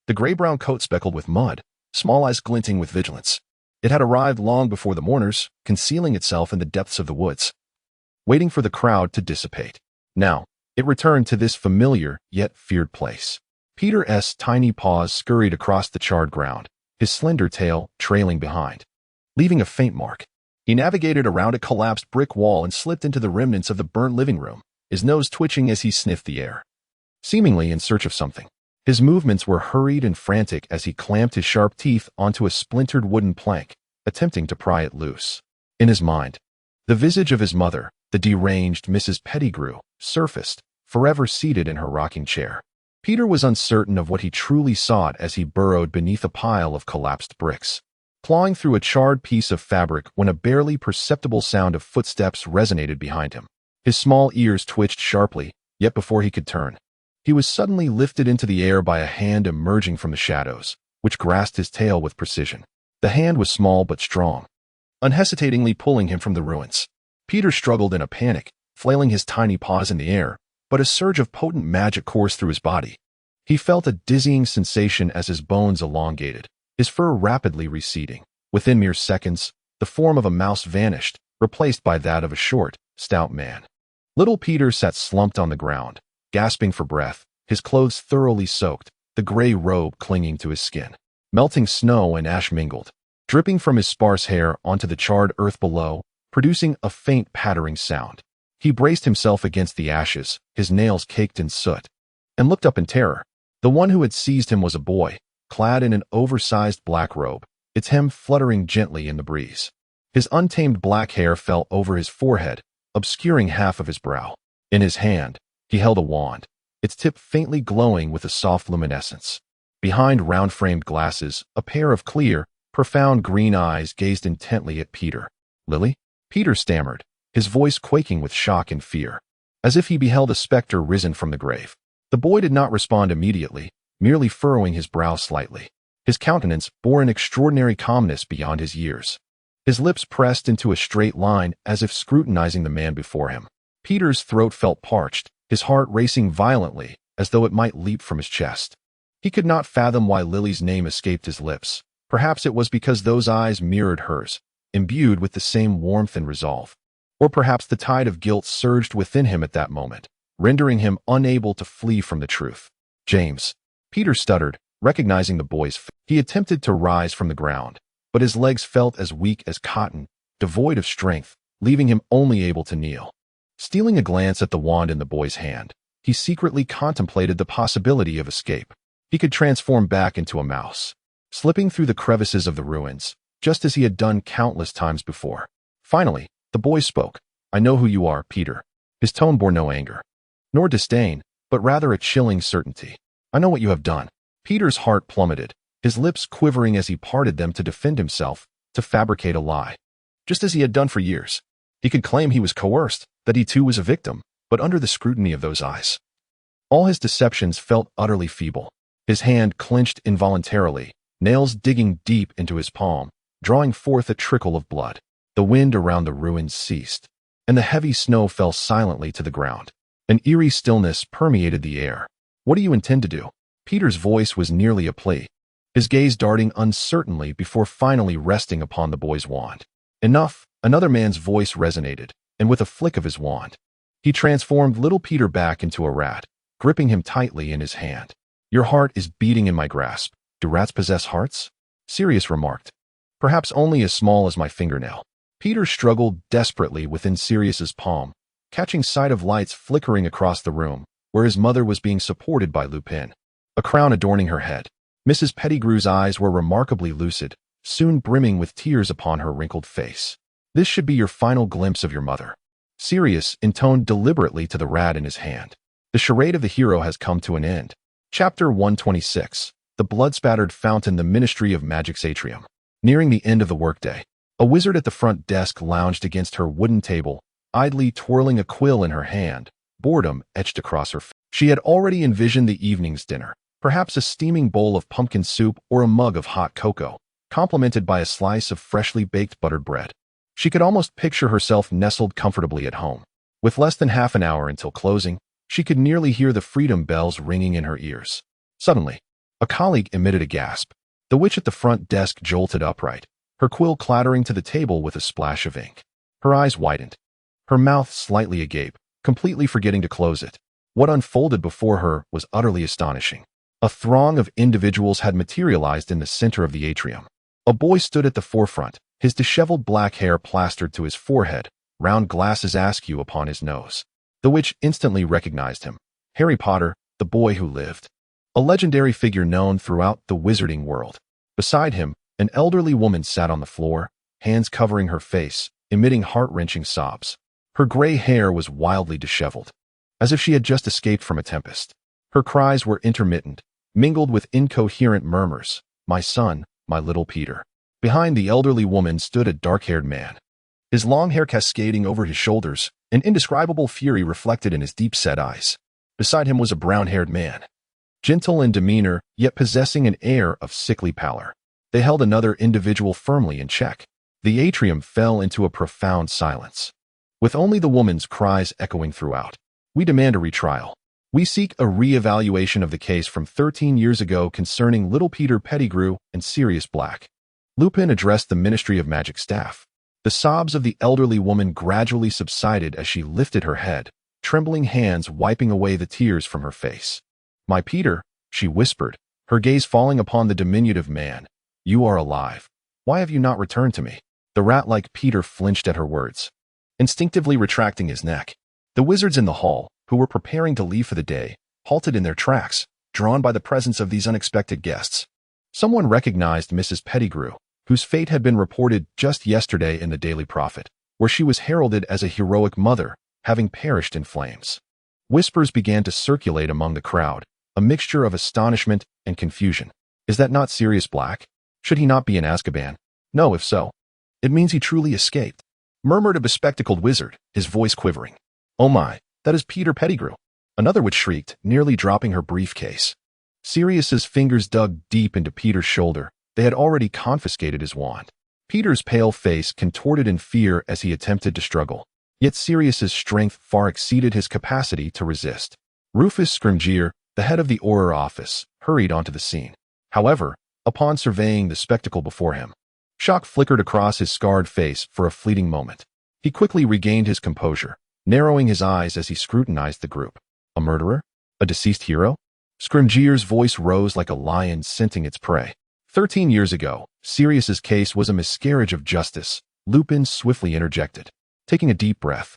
The gray-brown coat speckled with mud, small eyes glinting with vigilance. It had arrived long before the mourners, concealing itself in the depths of the woods, waiting for the crowd to dissipate. Now, it returned to this familiar yet feared place. Peter's tiny paws scurried across the charred ground, his slender tail trailing behind, leaving a faint mark. He navigated around a collapsed brick wall and slipped into the remnants of the burnt living room, his nose twitching as he sniffed the air, seemingly in search of something. His movements were hurried and frantic as he clamped his sharp teeth onto a splintered wooden plank, attempting to pry it loose. In his mind, the visage of his mother, the deranged Mrs. Pettigrew, surfaced, forever seated in her rocking chair. Peter was uncertain of what he truly sought as he burrowed beneath a pile of collapsed bricks, clawing through a charred piece of fabric when a barely perceptible sound of footsteps resonated behind him. His small ears twitched sharply, yet before he could turn, he was suddenly lifted into the air by a hand emerging from the shadows, which grasped his tail with precision. The hand was small but strong, unhesitatingly pulling him from the ruins. Peter struggled in a panic, flailing his tiny paws in the air, but a surge of potent magic coursed through his body. He felt a dizzying sensation as his bones elongated, his fur rapidly receding. Within mere seconds, the form of a mouse vanished, replaced by that of a short, stout man. Little Peter sat slumped on the ground, gasping for breath, his clothes thoroughly soaked, the gray robe clinging to his skin. Melting snow and ash mingled, dripping from his sparse hair onto the charred earth below, producing a faint pattering sound. He braced himself against the ashes, his nails caked in soot, and looked up in terror. The one who had seized him was a boy, clad in an oversized black robe, its hem fluttering gently in the breeze. His untamed black hair fell over his forehead, obscuring half of his brow. In his hand, he held a wand, its tip faintly glowing with a soft luminescence. Behind round-framed glasses, a pair of clear, profound green eyes gazed intently at Peter. "Lily?" Peter stammered, his voice quaking with shock and fear, as if he beheld a specter risen from the grave. The boy did not respond immediately, merely furrowing his brow slightly. His countenance bore an extraordinary calmness beyond his years. His lips pressed into a straight line as if scrutinizing the man before him. Peter's throat felt parched, his heart racing violently, as though it might leap from his chest. He could not fathom why Lily's name escaped his lips. Perhaps it was because those eyes mirrored hers, imbued with the same warmth and resolve. Or perhaps the tide of guilt surged within him at that moment, rendering him unable to flee from the truth. "James," Peter stuttered, recognizing the boy's face. He attempted to rise from the ground, but his legs felt as weak as cotton, devoid of strength, leaving him only able to kneel. Stealing a glance at the wand in the boy's hand, he secretly contemplated the possibility of escape. He could transform back into a mouse, slipping through the crevices of the ruins, just as he had done countless times before. Finally, the boy spoke. "I know who you are, Peter." His tone bore no anger, nor disdain, but rather a chilling certainty. "I know what you have done." Peter's heart plummeted, his lips quivering as he parted them to defend himself, to fabricate a lie. Just as he had done for years. He could claim he was coerced, that he too was a victim, but under the scrutiny of those eyes, all his deceptions felt utterly feeble. His hand clenched involuntarily, nails digging deep into his palm, drawing forth a trickle of blood. The wind around the ruins ceased, and the heavy snow fell silently to the ground. An eerie stillness permeated the air. "What do you intend to do?" Peter's voice was nearly a plea, his gaze darting uncertainly before finally resting upon the boy's wand. "Enough!" Another man's voice resonated, and with a flick of his wand, he transformed little Peter back into a rat, gripping him tightly in his hand. "Your heart is beating in my grasp. Do rats possess hearts?" Sirius remarked. "Perhaps only as small as my fingernail." Peter struggled desperately within Sirius's palm, catching sight of lights flickering across the room, where his mother was being supported by Lupin, a crown adorning her head. Mrs. Pettigrew's eyes were remarkably lucid, soon brimming with tears upon her wrinkled face. "This should be your final glimpse of your mother." Sirius intoned deliberately to the rat in his hand. "The charade of the hero has come to an end." Chapter 126. The blood-spattered fountain, the Ministry of Magic's atrium. Nearing the end of the workday, a wizard at the front desk lounged against her wooden table, idly twirling a quill in her hand, boredom etched across her face. She had already envisioned the evening's dinner, perhaps a steaming bowl of pumpkin soup or a mug of hot cocoa, complemented by a slice of freshly baked buttered bread. She could almost picture herself nestled comfortably at home. With less than half an hour until closing, she could nearly hear the freedom bells ringing in her ears. Suddenly, a colleague emitted a gasp. The witch at the front desk jolted upright, her quill clattering to the table with a splash of ink. Her eyes widened, her mouth slightly agape, completely forgetting to close it. What unfolded before her was utterly astonishing. A throng of individuals had materialized in the center of the atrium. A boy stood at the forefront, his disheveled black hair plastered to his forehead, round glasses askew upon his nose. The witch instantly recognized him. Harry Potter, the boy who lived. A legendary figure known throughout the wizarding world. Beside him, an elderly woman sat on the floor, hands covering her face, emitting heart-wrenching sobs. Her gray hair was wildly disheveled, as if she had just escaped from a tempest. Her cries were intermittent, mingled with incoherent murmurs. "My son, my little Peter." Behind the elderly woman stood a dark-haired man, his long hair cascading over his shoulders, an indescribable fury reflected in his deep-set eyes. Beside him was a brown-haired man, gentle in demeanor, yet possessing an air of sickly pallor. They held another individual firmly in check. The atrium fell into a profound silence, with only the woman's cries echoing throughout. "We demand a retrial. We seek a re-evaluation of the case from 13 years ago concerning little Peter Pettigrew and Sirius Black." Lupin addressed the Ministry of Magic staff. The sobs of the elderly woman gradually subsided as she lifted her head, trembling hands wiping away the tears from her face. "My Peter," she whispered, her gaze falling upon the diminutive man. "You are alive. Why have you not returned to me?" The rat-like Peter flinched at her words, instinctively retracting his neck. The wizards in the hall, who were preparing to leave for the day, halted in their tracks, drawn by the presence of these unexpected guests. Someone recognized Mrs. Pettigrew, whose fate had been reported just yesterday in the Daily Prophet, where she was heralded as a heroic mother, having perished in flames. Whispers began to circulate among the crowd, a mixture of astonishment and confusion. "Is that not Sirius Black? Should he not be in Azkaban? No, if so, it means he truly escaped," murmured a bespectacled wizard, his voice quivering. "Oh my, that is Peter Pettigrew," another witch shrieked, nearly dropping her briefcase. Sirius's fingers dug deep into Peter's shoulder. They had already confiscated his wand. Peter's pale face contorted in fear as he attempted to struggle, yet Sirius's strength far exceeded his capacity to resist. Rufus Scrimgeour, the head of the Auror office, hurried onto the scene. However, upon surveying the spectacle before him, shock flickered across his scarred face for a fleeting moment. He quickly regained his composure, narrowing his eyes as he scrutinized the group. "A murderer? A deceased hero?" Scrimgeour's voice rose like a lion scenting its prey. 13 years ago, Sirius's case was a miscarriage of justice. Lupin swiftly interjected. Taking a deep breath,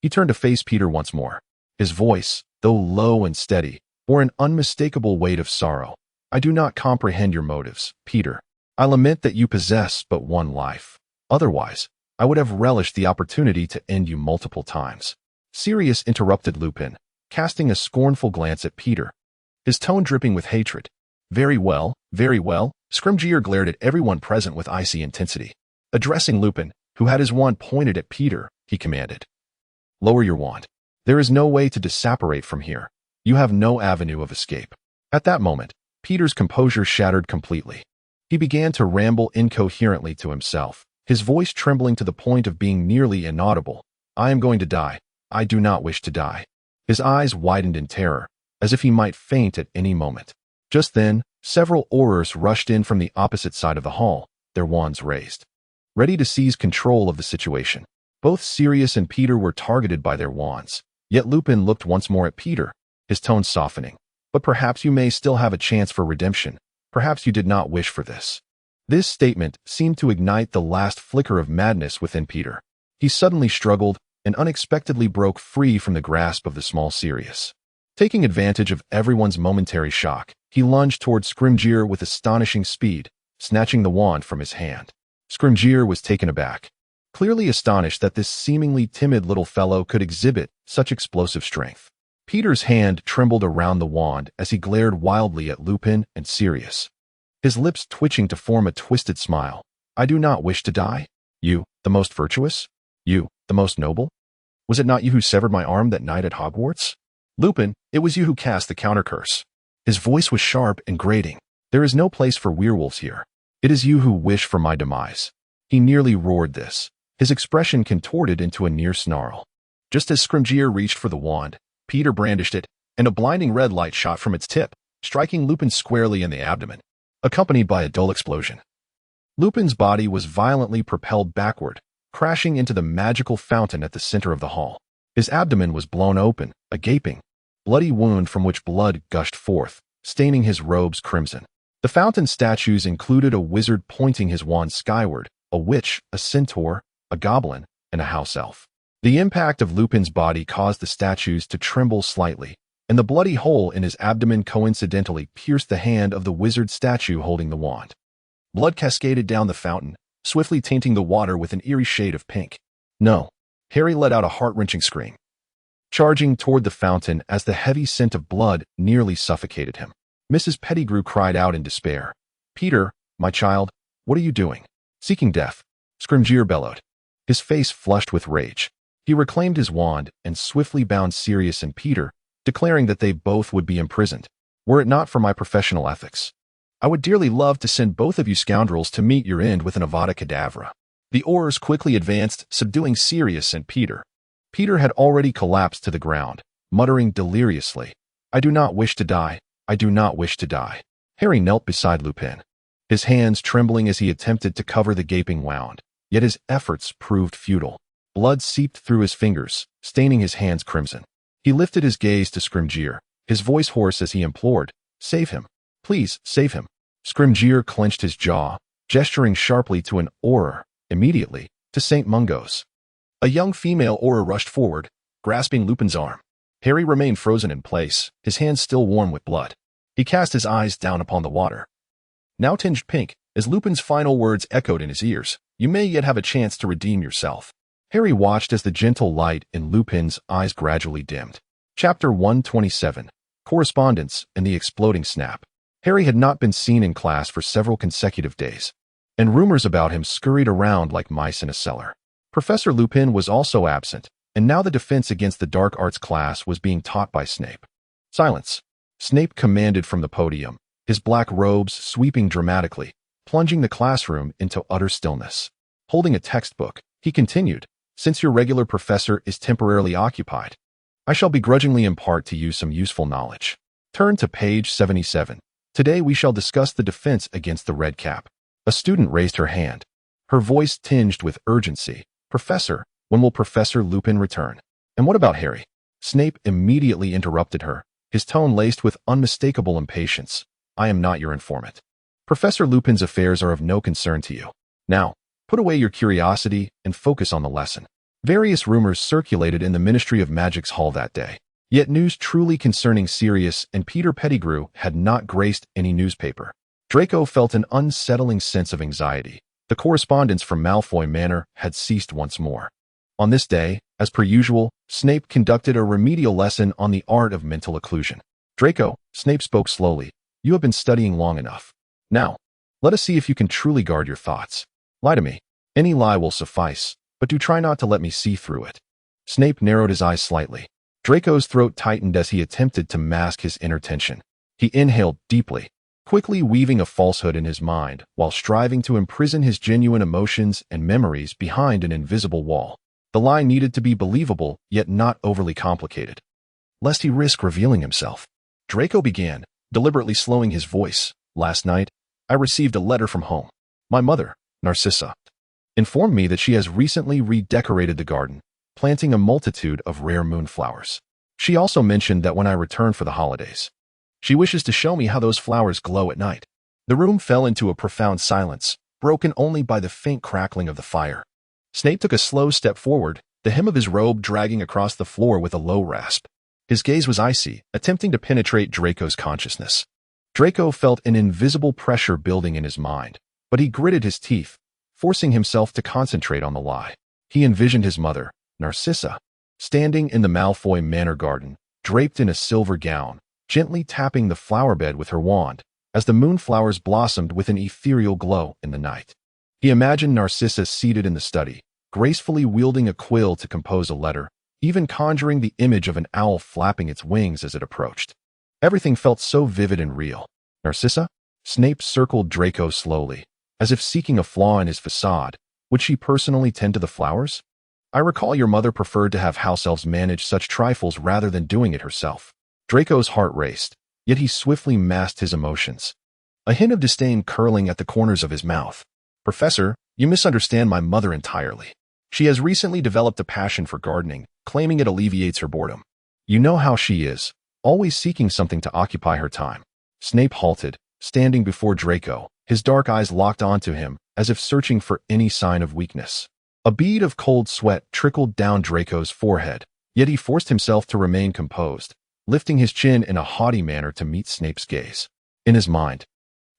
he turned to face Peter once more. His voice, though low and steady, bore an unmistakable weight of sorrow. "I do not comprehend your motives, Peter. I lament that you possess but one life. Otherwise, I would have relished the opportunity to end you multiple times." Sirius interrupted Lupin, casting a scornful glance at Peter, his tone dripping with hatred. Very well, very well." Scrimgeour glared at everyone present with icy intensity. Addressing Lupin, who had his wand pointed at Peter, he commanded, "Lower your wand. There is no way to disapparate from here. You have no avenue of escape." At that moment, Peter's composure shattered completely. He began to ramble incoherently to himself, his voice trembling to the point of being nearly inaudible. "I am going to die. I do not wish to die." His eyes widened in terror, as if he might faint at any moment. Just then, several Aurors rushed in from the opposite side of the hall, their wands raised, ready to seize control of the situation. Both Sirius and Peter were targeted by their wands, yet Lupin looked once more at Peter, his tone softening. "But perhaps you may still have a chance for redemption. Perhaps you did not wish for this." This statement seemed to ignite the last flicker of madness within Peter. He suddenly struggled and unexpectedly broke free from the grasp of the small Sirius. Taking advantage of everyone's momentary shock, he lunged toward Scrimgeour with astonishing speed, snatching the wand from his hand. Scrimgeour was taken aback, clearly astonished that this seemingly timid little fellow could exhibit such explosive strength. Peter's hand trembled around the wand as he glared wildly at Lupin and Sirius, his lips twitching to form a twisted smile. "I do not wish to die? You, the most virtuous? You, the most noble? Was it not you who severed my arm that night at Hogwarts? Lupin, it was you who cast the counter-curse." His voice was sharp and grating. "There is no place for werewolves here. It is you who wish for my demise." He nearly roared this, his expression contorted into a near snarl. Just as Scrimgeour reached for the wand, Peter brandished it, and a blinding red light shot from its tip, striking Lupin squarely in the abdomen, accompanied by a dull explosion. Lupin's body was violently propelled backward, crashing into the magical fountain at the center of the hall. His abdomen was blown open, a gaping, bloody wound from which blood gushed forth, staining his robes crimson. The fountain statues included a wizard pointing his wand skyward, a witch, a centaur, a goblin, and a house elf. The impact of Lupin's body caused the statues to tremble slightly, and the bloody hole in his abdomen coincidentally pierced the hand of the wizard statue holding the wand. Blood cascaded down the fountain, swiftly tainting the water with an eerie shade of pink. No. Harry let out a heart-wrenching scream, charging toward the fountain as the heavy scent of blood nearly suffocated him. Mrs. Pettigrew cried out in despair. "Peter, my child, what are you doing?" "Seeking death," Scrimgeour bellowed, his face flushed with rage. He reclaimed his wand and swiftly bound Sirius and Peter, declaring that they both would be imprisoned, were it not for my professional ethics. "I would dearly love to send both of you scoundrels to meet your end with an Avada Kedavra." The Aurors quickly advanced, subduing Sirius and Peter. Peter had already collapsed to the ground, muttering deliriously, "I do not wish to die. I do not wish to die." Harry knelt beside Lupin, his hands trembling as he attempted to cover the gaping wound, yet his efforts proved futile. Blood seeped through his fingers, staining his hands crimson. He lifted his gaze to Scrimgeour, his voice hoarse as he implored, "Save him. Please, save him." Scrimgeour clenched his jaw, gesturing sharply to an Auror, immediately, to St. Mungo's. A young female Auror rushed forward, grasping Lupin's arm. Harry remained frozen in place, his hands still warm with blood. He cast his eyes down upon the water, now tinged pink, as Lupin's final words echoed in his ears. "You may yet have a chance to redeem yourself." Harry watched as the gentle light in Lupin's eyes gradually dimmed. Chapter 127, Correspondence and the Exploding Snap. Harry had not been seen in class for several consecutive days, and rumors about him scurried around like mice in a cellar. Professor Lupin was also absent, and now the defense against the dark arts class was being taught by Snape. "Silence," Snape commanded from the podium, his black robes sweeping dramatically, plunging the classroom into utter stillness. Holding a textbook, he continued, "Since your regular professor is temporarily occupied, I shall begrudgingly impart to you some useful knowledge. Turn to page 77. Today we shall discuss the defense against the red cap." A student raised her hand, her voice tinged with urgency. "Professor, when will Professor Lupin return?" "And what about Harry?" Snape immediately interrupted her, his tone laced with unmistakable impatience. "I am not your informant. Professor Lupin's affairs are of no concern to you. Now, put away your curiosity and focus on the lesson." Various rumors circulated in the Ministry of Magic's hall that day, yet news truly concerning Sirius and Peter Pettigrew had not graced any newspaper. Draco felt an unsettling sense of anxiety. The correspondence from Malfoy Manor had ceased once more. On this day, as per usual, Snape conducted a remedial lesson on the art of mental occlusion. "Draco," Snape spoke slowly, "you have been studying long enough. Now, let us see if you can truly guard your thoughts. Lie to me. Any lie will suffice, but do try not to let me see through it." Snape narrowed his eyes slightly. Draco's throat tightened as he attempted to mask his inner tension. He inhaled deeply, quickly weaving a falsehood in his mind while striving to imprison his genuine emotions and memories behind an invisible wall. The lie needed to be believable, yet not overly complicated, lest he risk revealing himself. Draco began, deliberately slowing his voice. "Last night, I received a letter from home. My mother, Narcissa, informed me that she has recently redecorated the garden, planting a multitude of rare moonflowers. She also mentioned that when I return for the holidays, she wishes to show me how those flowers glow at night." The room fell into a profound silence, broken only by the faint crackling of the fire. Snape took a slow step forward, the hem of his robe dragging across the floor with a low rasp. His gaze was icy, attempting to penetrate Draco's consciousness. Draco felt an invisible pressure building in his mind, but he gritted his teeth, forcing himself to concentrate on the lie. He envisioned his mother, Narcissa, standing in the Malfoy Manor garden, draped in a silver gown, gently tapping the flower bed with her wand, as the moonflowers blossomed with an ethereal glow in the night. He imagined Narcissa seated in the study, gracefully wielding a quill to compose a letter, even conjuring the image of an owl flapping its wings as it approached. Everything felt so vivid and real. "Narcissa?" Snape circled Draco slowly, as if seeking a flaw in his facade, Would she personally tend to the flowers? I recall your mother preferred to have house elves manage such trifles rather than doing it herself. Draco's heart raced, yet he swiftly masked his emotions, a hint of disdain curling at the corners of his mouth. Professor, you misunderstand my mother entirely. She has recently developed a passion for gardening, claiming it alleviates her boredom. You know how she is, always seeking something to occupy her time. Snape halted, standing before Draco, his dark eyes locked onto him, as if searching for any sign of weakness. A bead of cold sweat trickled down Draco's forehead, yet he forced himself to remain composed, lifting his chin in a haughty manner to meet Snape's gaze. In his mind,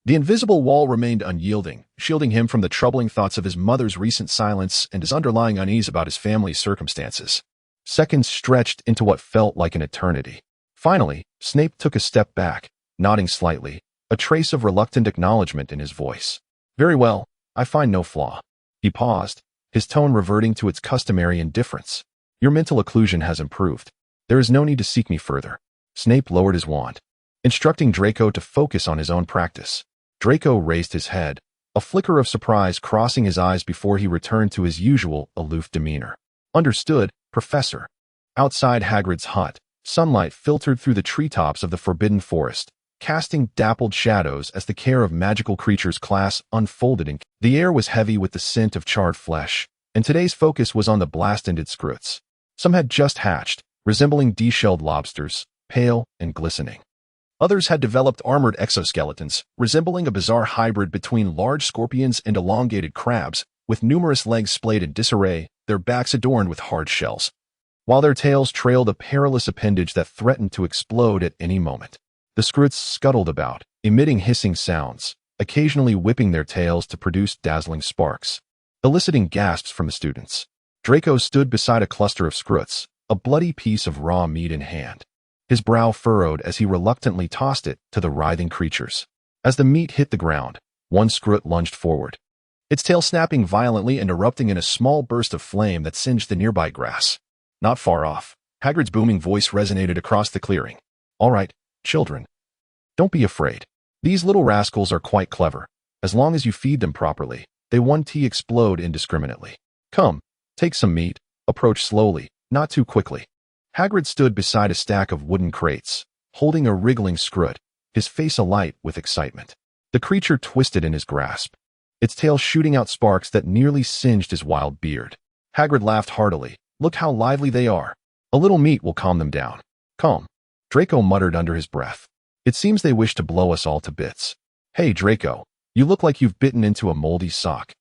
the invisible wall remained unyielding, shielding him from the troubling thoughts of his mother's recent silence and his underlying unease about his family's circumstances. Seconds stretched into what felt like an eternity. Finally, Snape took a step back, nodding slightly, a trace of reluctant acknowledgement in his voice. Very well, I find no flaw. He paused, his tone reverting to its customary indifference. Your mental occlusion has improved. There is no need to seek me further. Snape lowered his wand, instructing Draco to focus on his own practice. Draco raised his head, a flicker of surprise crossing his eyes before he returned to his usual aloof demeanor. Understood, Professor. Outside Hagrid's hut, sunlight filtered through the treetops of the Forbidden Forest, casting dappled shadows as the care of magical creatures class unfolded. The air was heavy with the scent of charred flesh, and today's focus was on the blast-ended Scroots. Some had just hatched, resembling deshelled lobsters, pale and glistening. Others had developed armored exoskeletons, resembling a bizarre hybrid between large scorpions and elongated crabs, with numerous legs splayed in disarray, their backs adorned with hard shells, while their tails trailed a perilous appendage that threatened to explode at any moment. The Scroots scuttled about, emitting hissing sounds, occasionally whipping their tails to produce dazzling sparks, eliciting gasps from the students. Draco stood beside a cluster of Scroots, a bloody piece of raw meat in hand, his brow furrowed as he reluctantly tossed it to the writhing creatures. As the meat hit the ground, one Scroot lunged forward, its tail snapping violently and erupting in a small burst of flame that singed the nearby grass. Not far off, Hagrid's booming voice resonated across the clearing. All right, children. Don't be afraid. These little rascals are quite clever. As long as you feed them properly, they won't explode indiscriminately. Come, take some meat, approach slowly, not too quickly. Hagrid stood beside a stack of wooden crates, holding a wriggling Scroot, his face alight with excitement. The creature twisted in his grasp, its tail shooting out sparks that nearly singed his wild beard. Hagrid laughed heartily. Look how lively they are. A little meat will calm them down. Calm. Draco muttered under his breath. It seems they wish to blow us all to bits. Hey, Draco, you look like you've bitten into a moldy sock.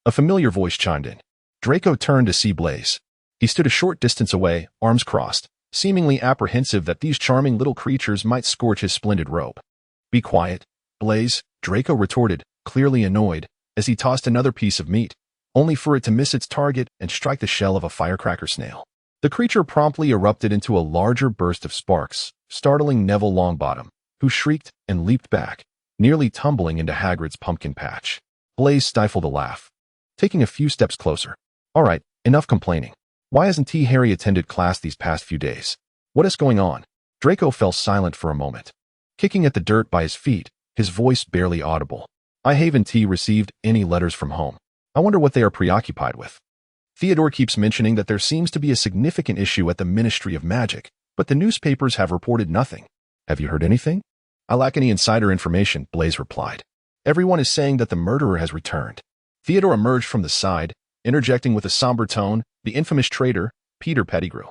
A familiar voice chimed in. Draco turned to see Blaise. He stood a short distance away, arms crossed, seemingly apprehensive that these charming little creatures might scorch his splendid robe. Be quiet, Blaise, Draco retorted, clearly annoyed, as he tossed another piece of meat, only for it to miss its target and strike the shell of a firecracker snail. The creature promptly erupted into a larger burst of sparks, startling Neville Longbottom, who shrieked and leaped back, nearly tumbling into Hagrid's pumpkin patch. Blaise stifled a laugh, taking a few steps closer. All right, enough complaining. Why hasn't Harry attended class these past few days? What is going on? Draco fell silent for a moment, kicking at the dirt by his feet, his voice barely audible. I haven't received any letters from home. I wonder what they are preoccupied with. Theodore keeps mentioning that there seems to be a significant issue at the Ministry of Magic, but the newspapers have reported nothing. Have you heard anything? I lack any insider information, Blaise replied. Everyone is saying that the murderer has returned. Theodore emerged from the side, interjecting with a somber tone, the infamous traitor, Peter Pettigrew,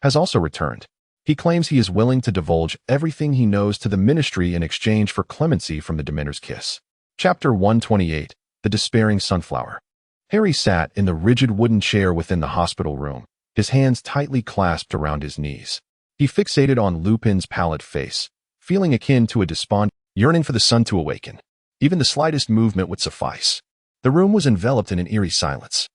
has also returned. He claims he is willing to divulge everything he knows to the Ministry in exchange for clemency from the Dementor's kiss. Chapter 128, The Despairing Sunflower. Harry sat in the rigid wooden chair within the hospital room, his hands tightly clasped around his knees. He fixated on Lupin's pallid face, feeling akin to a despondent yearning for the sun to awaken. Even the slightest movement would suffice. The room was enveloped in an eerie silence,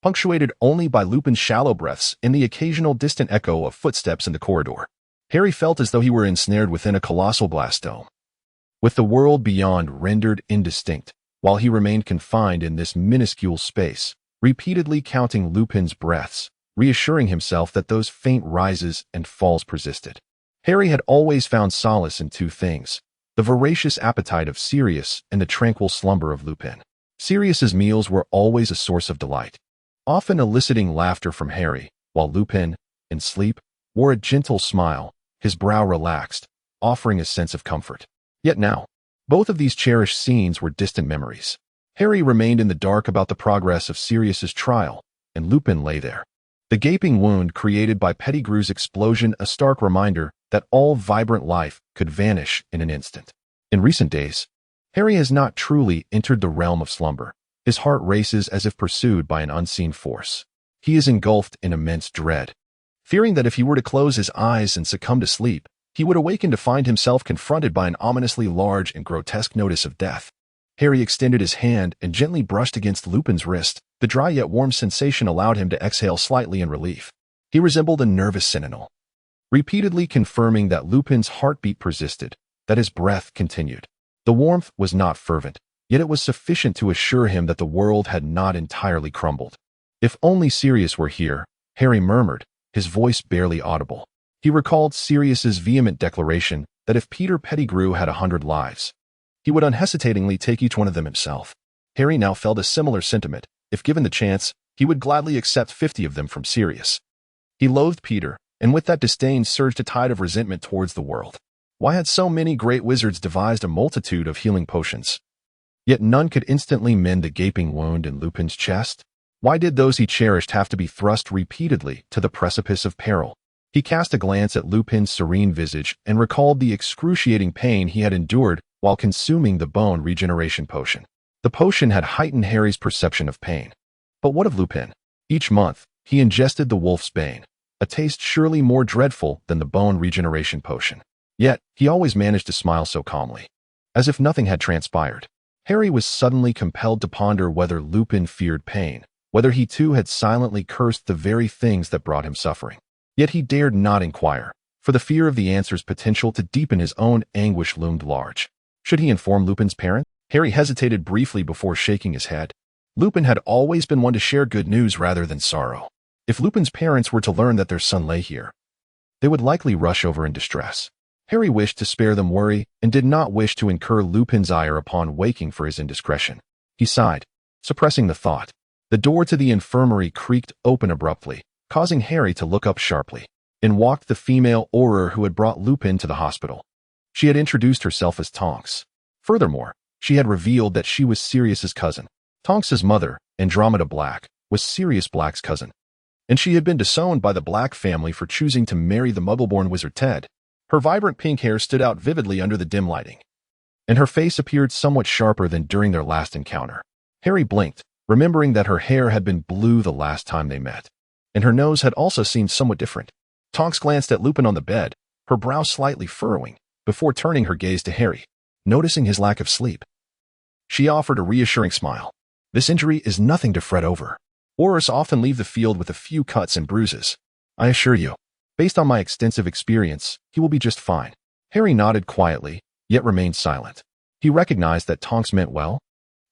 punctuated only by Lupin's shallow breaths and the occasional distant echo of footsteps in the corridor. Harry felt as though he were ensnared within a colossal glass dome, with the world beyond rendered indistinct, while he remained confined in this minuscule space, repeatedly counting Lupin's breaths, reassuring himself that those faint rises and falls persisted. Harry had always found solace in two things: the voracious appetite of Sirius and the tranquil slumber of Lupin. Sirius's meals were always a source of delight, often eliciting laughter from Harry, while Lupin, in sleep, wore a gentle smile, his brow relaxed, offering a sense of comfort. Yet now, both of these cherished scenes were distant memories. Harry remained in the dark about the progress of Sirius's trial, and Lupin lay there. The gaping wound created by Pettigrew's explosion a stark reminder that all vibrant life could vanish in an instant. In recent days, Harry has not truly entered the realm of slumber. His heart races as if pursued by an unseen force. He is engulfed in immense dread, fearing that if he were to close his eyes and succumb to sleep, he would awaken to find himself confronted by an ominously large and grotesque notice of death. Harry extended his hand and gently brushed against Lupin's wrist. The dry yet warm sensation allowed him to exhale slightly in relief. He resembled a nervous sentinel, repeatedly confirming that Lupin's heartbeat persisted, that his breath continued. The warmth was not fervent, yet it was sufficient to assure him that the world had not entirely crumbled. If only Sirius were here, Harry murmured, his voice barely audible. He recalled Sirius's vehement declaration that if Peter Pettigrew had 100 lives, he would unhesitatingly take each one of them himself. Harry now felt a similar sentiment. If given the chance, he would gladly accept 50 of them from Sirius. He loathed Peter, and with that disdain surged a tide of resentment towards the world. Why had so many great wizards devised a multitude of healing potions? Yet none could instantly mend the gaping wound in Lupin's chest. Why did those he cherished have to be thrust repeatedly to the precipice of peril? He cast a glance at Lupin's serene visage and recalled the excruciating pain he had endured while consuming the bone regeneration potion. The potion had heightened Harry's perception of pain. But what of Lupin? Each month, he ingested the wolf's bane, a taste surely more dreadful than the bone regeneration potion. Yet, he always managed to smile so calmly, as if nothing had transpired. Harry was suddenly compelled to ponder whether Lupin feared pain, whether he too had silently cursed the very things that brought him suffering. Yet he dared not inquire, for the fear of the answer's potential to deepen his own anguish loomed large. Should he inform Lupin's parents? Harry hesitated briefly before shaking his head. Lupin had always been one to share good news rather than sorrow. If Lupin's parents were to learn that their son lay here, they would likely rush over in distress. Harry wished to spare them worry and did not wish to incur Lupin's ire upon waking for his indiscretion. He sighed, suppressing the thought. The door to the infirmary creaked open abruptly, causing Harry to look up sharply. In walked the female Auror who had brought Lupin to the hospital. She had introduced herself as Tonks. Furthermore, she had revealed that she was Sirius's cousin. Tonks's mother, Andromeda Black, was Sirius Black's cousin, and she had been disowned by the Black family for choosing to marry the Muggle-born wizard Ted. Her vibrant pink hair stood out vividly under the dim lighting, and her face appeared somewhat sharper than during their last encounter. Harry blinked, remembering that her hair had been blue the last time they met, and her nose had also seemed somewhat different. Tonks glanced at Lupin on the bed, her brow slightly furrowing, before turning her gaze to Harry, noticing his lack of sleep. She offered a reassuring smile. This injury is nothing to fret over. Aurors often leave the field with a few cuts and bruises. I assure you, based on my extensive experience, he will be just fine. Harry nodded quietly, yet remained silent. He recognized that Tonks meant well,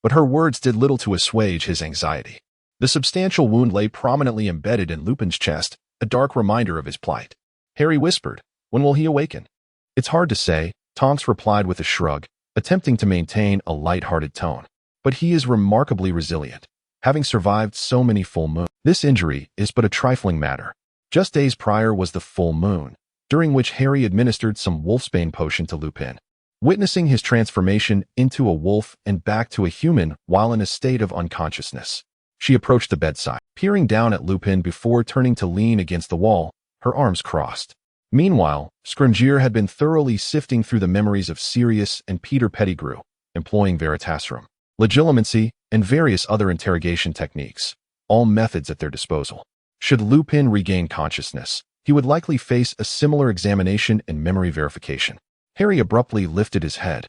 but her words did little to assuage his anxiety. The substantial wound lay prominently embedded in Lupin's chest, a dark reminder of his plight. Harry whispered, "When will he awaken?" "It's hard to say," Tonks replied with a shrug, attempting to maintain a light-hearted tone. "But he is remarkably resilient, having survived so many full moons. This injury is but a trifling matter." Just days prior was the full moon, during which Harry administered some wolfsbane potion to Lupin. Witnessing his transformation into a wolf and back to a human while in a state of unconsciousness, she approached the bedside, peering down at Lupin before turning to lean against the wall, her arms crossed. Meanwhile, Scrimgeour had been thoroughly sifting through the memories of Sirius and Peter Pettigrew, employing Veritasrum, legilimency, and various other interrogation techniques, all methods at their disposal. Should Lupin regain consciousness, he would likely face a similar examination and memory verification. Harry abruptly lifted his head,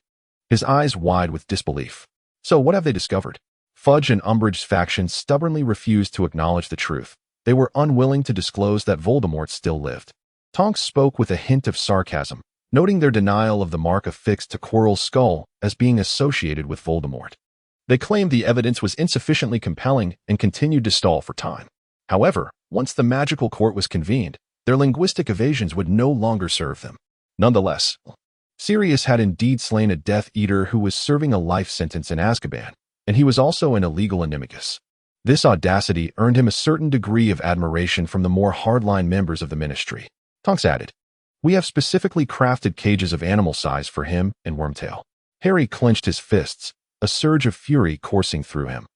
his eyes wide with disbelief. So what have they discovered? Fudge and Umbridge's factions stubbornly refused to acknowledge the truth. They were unwilling to disclose that Voldemort still lived. Tonks spoke with a hint of sarcasm, noting their denial of the mark affixed to Quirrell's skull as being associated with Voldemort. They claimed the evidence was insufficiently compelling and continued to stall for time. However, once the magical court was convened, their linguistic evasions would no longer serve them. Nonetheless, Sirius had indeed slain a Death Eater who was serving a life sentence in Azkaban, and he was also an illegal animagus. This audacity earned him a certain degree of admiration from the more hardline members of the ministry. Tonks added, "We have specifically crafted cages of animal size for him and Wormtail." Harry clenched his fists, a surge of fury coursing through him.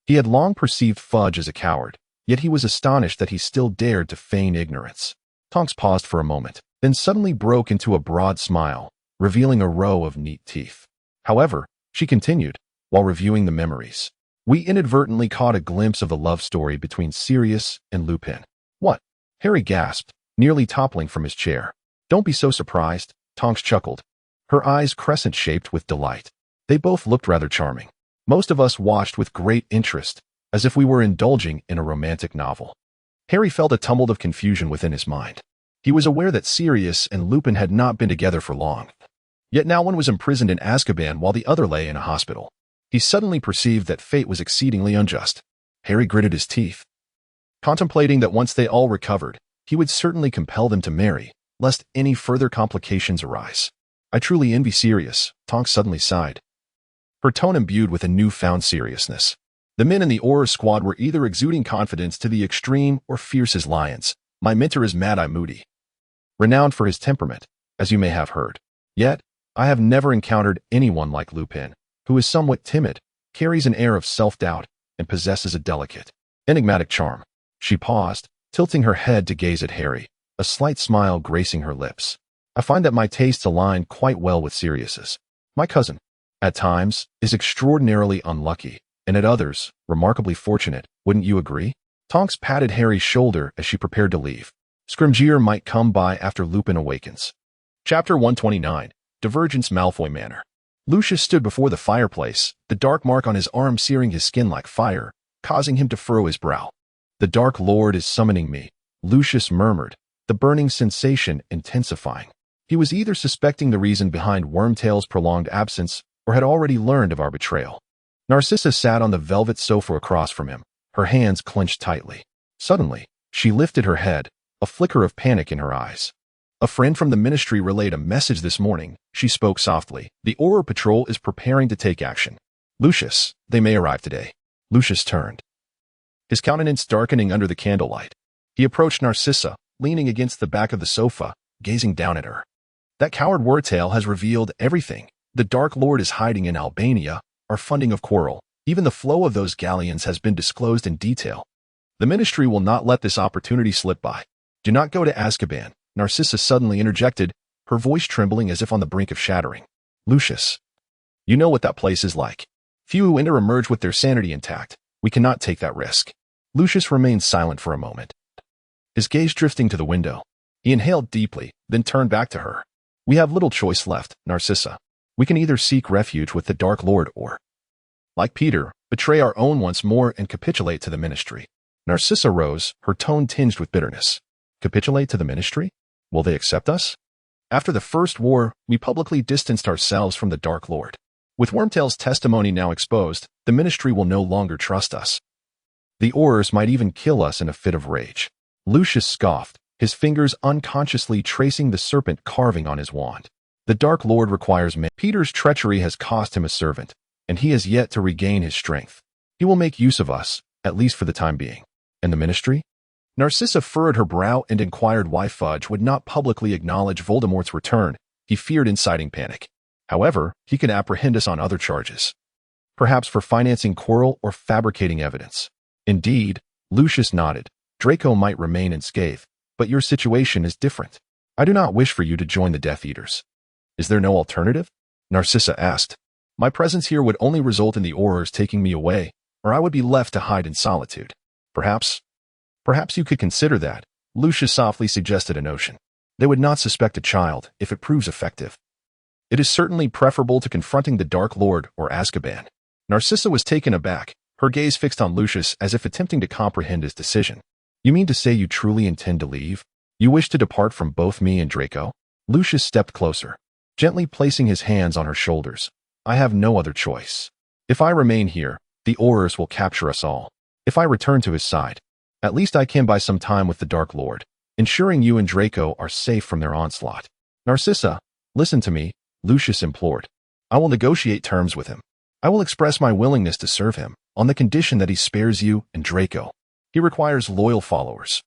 He had long perceived Fudge as a coward, yet he was astonished that he still dared to feign ignorance. Tonks paused for a moment, then suddenly broke into a broad smile, revealing a row of neat teeth. However, she continued, while reviewing the memories, "We inadvertently caught a glimpse of the love story between Sirius and Lupin." "What?" Harry gasped, nearly toppling from his chair. "Don't be so surprised," Tonks chuckled, her eyes crescent-shaped with delight. They both looked rather charming. Most of us watched with great interest, as if we were indulging in a romantic novel. Harry felt a tumult of confusion within his mind. He was aware that Sirius and Lupin had not been together for long. Yet now one was imprisoned in Azkaban while the other lay in a hospital. He suddenly perceived that fate was exceedingly unjust. Harry gritted his teeth, contemplating that once they all recovered, he would certainly compel them to marry, lest any further complications arise. "I truly envy Sirius," Tonks suddenly sighed, her tone imbued with a newfound seriousness. The men in the Auror squad were either exuding confidence to the extreme or fierce as lions. "My mentor is Mad-Eye Moody, renowned for his temperament, as you may have heard. Yet, I have never encountered anyone like Lupin, who is somewhat timid, carries an air of self-doubt, and possesses a delicate, enigmatic charm." She paused, tilting her head to gaze at Harry, a slight smile gracing her lips. "I find that my tastes align quite well with Sirius's. My cousin, at times, is extraordinarily unlucky, and at others, remarkably fortunate. Wouldn't you agree?" Tonks patted Harry's shoulder as she prepared to leave. "Scrimgeour might come by after Lupin awakens." Chapter 129, Divergence Malfoy Manor. Lucius stood before the fireplace, the dark mark on his arm searing his skin like fire, causing him to furrow his brow. "The Dark Lord is summoning me," Lucius murmured, the burning sensation intensifying. He was either suspecting the reason behind Wormtail's prolonged absence or had already learned of our betrayal. Narcissa sat on the velvet sofa across from him, her hands clenched tightly. Suddenly, she lifted her head, a flicker of panic in her eyes. "A friend from the ministry relayed a message this morning," she spoke softly. "The Auror Patrol is preparing to take action. Lucius, they may arrive today." Lucius turned, his countenance darkening under the candlelight. He approached Narcissa, leaning against the back of the sofa, gazing down at her. "That coward Wormtail has revealed everything. The Dark Lord is hiding in Albania, our funding of Quirrell. Even the flow of those galleons has been disclosed in detail. The ministry will not let this opportunity slip by. Do not go to Azkaban," Narcissa suddenly interjected, her voice trembling as if on the brink of shattering. "Lucius, you know what that place is like. Few who enter emerge with their sanity intact. We cannot take that risk." Lucius remained silent for a moment, his gaze drifting to the window. He inhaled deeply, then turned back to her. "We have little choice left, Narcissa. We can either seek refuge with the Dark Lord or, like Peter, betray our own once more and capitulate to the ministry." Narcissa rose, her tone tinged with bitterness. "Capitulate to the ministry? Will they accept us? After the First War, we publicly distanced ourselves from the Dark Lord. With Wormtail's testimony now exposed, the ministry will no longer trust us. The Aurors might even kill us in a fit of rage." Lucius scoffed, his fingers unconsciously tracing the serpent carving on his wand. "The Dark Lord requires men. Peter's treachery has cost him a servant, and he has yet to regain his strength. He will make use of us, at least for the time being. And the ministry?" Narcissa furrowed her brow and inquired why Fudge would not publicly acknowledge Voldemort's return. He feared inciting panic. However, he could apprehend us on other charges, perhaps for financing Quirrell or fabricating evidence. "Indeed," Lucius nodded. "Draco might remain unscathed, but your situation is different. I do not wish for you to join the Death Eaters." "Is there no alternative?" Narcissa asked. "My presence here would only result in the Aurors taking me away, or I would be left to hide in solitude. Perhaps you could consider that," Lucius softly suggested a notion. "They would not suspect a child if it proves effective. It is certainly preferable to confronting the Dark Lord or Azkaban." Narcissa was taken aback, her gaze fixed on Lucius as if attempting to comprehend his decision. "You mean to say you truly intend to leave? You wish to depart from both me and Draco?" Lucius stepped closer, gently placing his hands on her shoulders. "I have no other choice. If I remain here, the Aurors will capture us all. If I return to his side, at least I can buy some time with the Dark Lord, ensuring you and Draco are safe from their onslaught." "Narcissa, listen to me," Lucius implored. "I will negotiate terms with him. I will express my willingness to serve him, on the condition that he spares you and Draco. He requires loyal followers.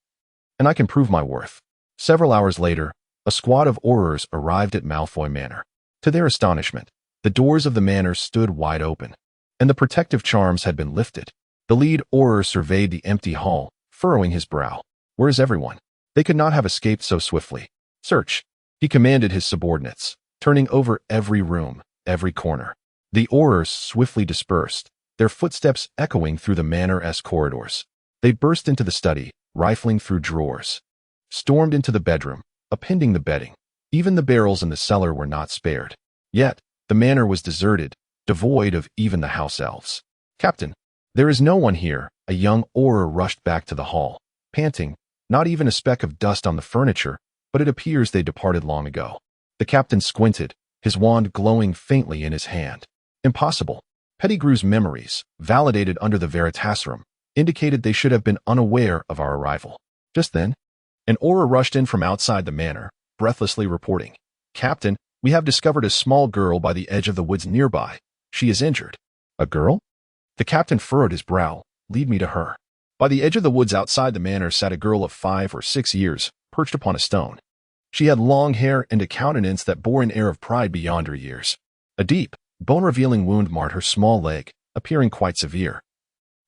And I can prove my worth. Several hours later, a squad of Aurors arrived at Malfoy Manor. To their astonishment, the doors of the manor stood wide open, and the protective charms had been lifted. The lead Auror surveyed the empty hall, furrowing his brow. Where is everyone? They could not have escaped so swiftly. Search, he commanded his subordinates, turning over every room, every corner. The Aurors swiftly dispersed, their footsteps echoing through the manor-esque corridors. They burst into the study, rifling through drawers, stormed into the bedroom, appending the bedding. Even the barrels in the cellar were not spared. Yet, the manor was deserted, devoid of even the house elves. Captain, there is no one here. A young Auror rushed back to the hall, panting, not even a speck of dust on the furniture, but it appears they departed long ago. The captain squinted, his wand glowing faintly in his hand. Impossible. Pettigrew's memories, validated under the Veritaserum, indicated they should have been unaware of our arrival. Just then, an Auror rushed in from outside the manor, breathlessly reporting, "Captain, we have discovered a small girl by the edge of the woods nearby. She is injured." A girl? The captain furrowed his brow. Lead me to her. By the edge of the woods outside the manor sat a girl of 5 or 6 years, perched upon a stone. She had long hair and a countenance that bore an air of pride beyond her years. A deep, bone-revealing wound marred her small leg, appearing quite severe,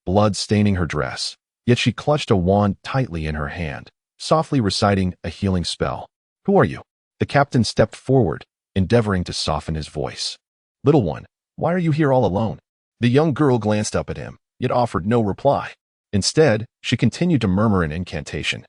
blood staining her dress, yet she clutched a wand tightly in her hand, softly reciting a healing spell. "Who are you?" The captain stepped forward, endeavoring to soften his voice. "Little one, why are you here all alone?" The young girl glanced up at him, yet offered no reply. Instead, she continued to murmur an incantation.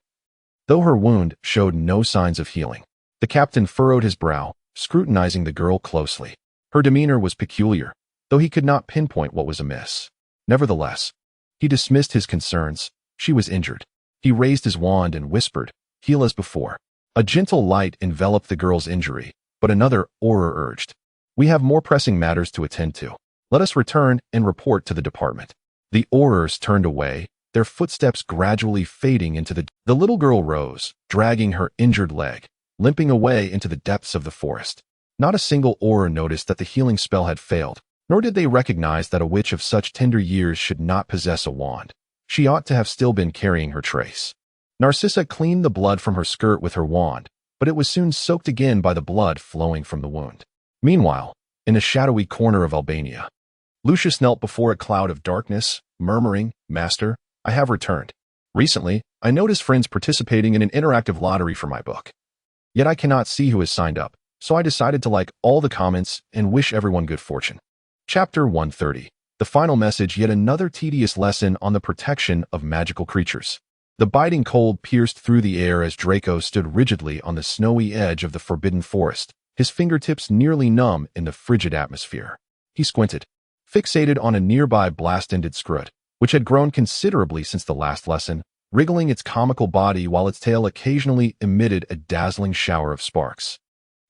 Though her wound showed no signs of healing, the captain furrowed his brow, scrutinizing the girl closely. Her demeanor was peculiar, though he could not pinpoint what was amiss. Nevertheless, he dismissed his concerns. She was injured. He raised his wand and whispered, "Heal as before." A gentle light enveloped the girl's injury, but another Auror urged, "We have more pressing matters to attend to. Let us return and report to the department." The Aurors turned away, their footsteps gradually fading into the little girl rose, dragging her injured leg, limping away into the depths of the forest. Not a single Auror noticed that the healing spell had failed, nor did they recognize that a witch of such tender years should not possess a wand. She ought to have still been carrying her trace. Narcissa cleaned the blood from her skirt with her wand, but it was soon soaked again by the blood flowing from the wound. Meanwhile, in a shadowy corner of Albania, Lucius knelt before a cloud of darkness, murmuring, "Master, I have returned. Recently, I noticed friends participating in an interactive lottery for my book. Yet I cannot see who has signed up, so I decided to like all the comments and wish everyone good fortune." Chapter 130. The final message, yet another tedious lesson on the protection of magical creatures. The biting cold pierced through the air as Draco stood rigidly on the snowy edge of the forbidden forest, his fingertips nearly numb in the frigid atmosphere. He squinted, fixated on a nearby blast-ended scrut, which had grown considerably since the last lesson, wriggling its comical body while its tail occasionally emitted a dazzling shower of sparks.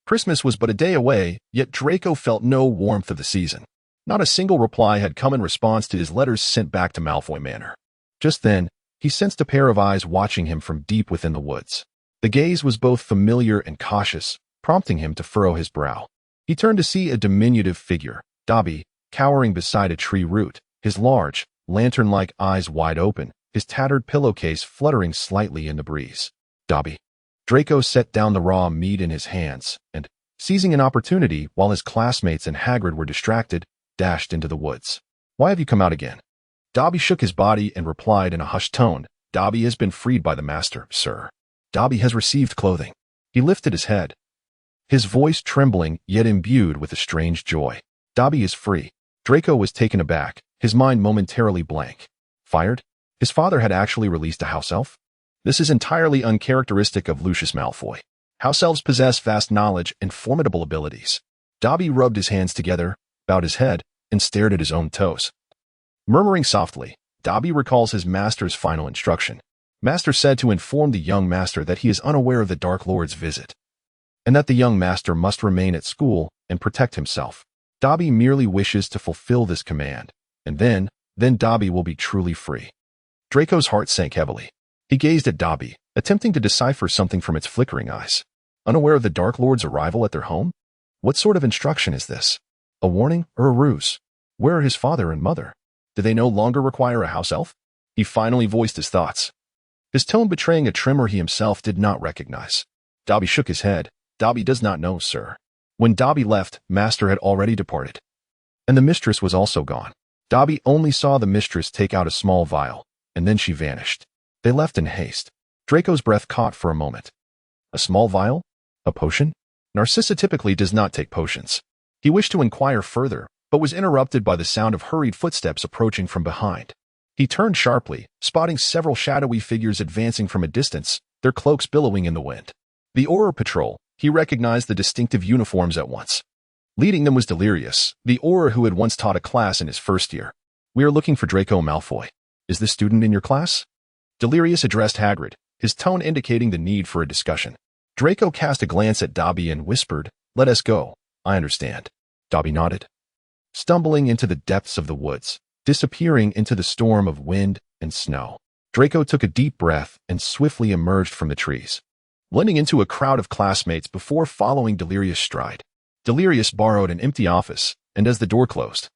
Christmas was but a day away, yet Draco felt no warmth of the season. Not a single reply had come in response to his letters sent back to Malfoy Manor. Just then, he sensed a pair of eyes watching him from deep within the woods. The gaze was both familiar and cautious, prompting him to furrow his brow. He turned to see a diminutive figure, Dobby, cowering beside a tree root, his large, lantern-like eyes wide open, his tattered pillowcase fluttering slightly in the breeze. "Dobby." Draco set down the raw meat in his hands, and, seizing an opportunity while his classmates and Hagrid were distracted, dashed into the woods. "Why have you come out again?" Dobby shook his body and replied in a hushed tone, "Dobby has been freed by the master, sir. Dobby has received clothing." He lifted his head, his voice trembling yet imbued with a strange joy. "Dobby is free." Draco was taken aback, his mind momentarily blank. Fired? His father had actually released a house elf? This is entirely uncharacteristic of Lucius Malfoy. House elves possess vast knowledge and formidable abilities. Dobby rubbed his hands together, bowed his head, and stared at his own toes. Murmuring softly, Dobby recalls his master's final instruction. Master said to inform the young master that he is unaware of the Dark Lord's visit, and that the young master must remain at school and protect himself. Dobby merely wishes to fulfill this command, and then Dobby will be truly free. Draco's heart sank heavily. He gazed at Dobby, attempting to decipher something from its flickering eyes. Unaware of the Dark Lord's arrival at their home? What sort of instruction is this? A warning or a ruse? Where are his father and mother? Do they no longer require a house elf? He finally voiced his thoughts, his tone betraying a tremor he himself did not recognize. Dobby shook his head. Dobby does not know, sir. When Dobby left, Master had already departed. And the mistress was also gone. Dobby only saw the mistress take out a small vial, and then she vanished. They left in haste. Draco's breath caught for a moment. A small vial? A potion? Narcissa typically does not take potions. He wished to inquire further, but was interrupted by the sound of hurried footsteps approaching from behind. He turned sharply, spotting several shadowy figures advancing from a distance, their cloaks billowing in the wind. The Auror Patrol. He recognized the distinctive uniforms at once. Leading them was Delirious, the Auror who had once taught a class in his first year. We are looking for Draco Malfoy. Is this student in your class? Delirious addressed Hagrid, his tone indicating the need for a discussion. Draco cast a glance at Dobby and whispered, "Let us go. I understand." Dobby nodded. Stumbling into the depths of the woods, disappearing into the storm of wind and snow, Draco took a deep breath and swiftly emerged from the trees, blending into a crowd of classmates before following Delirious' stride. Delirious borrowed an empty office, and as the door closed,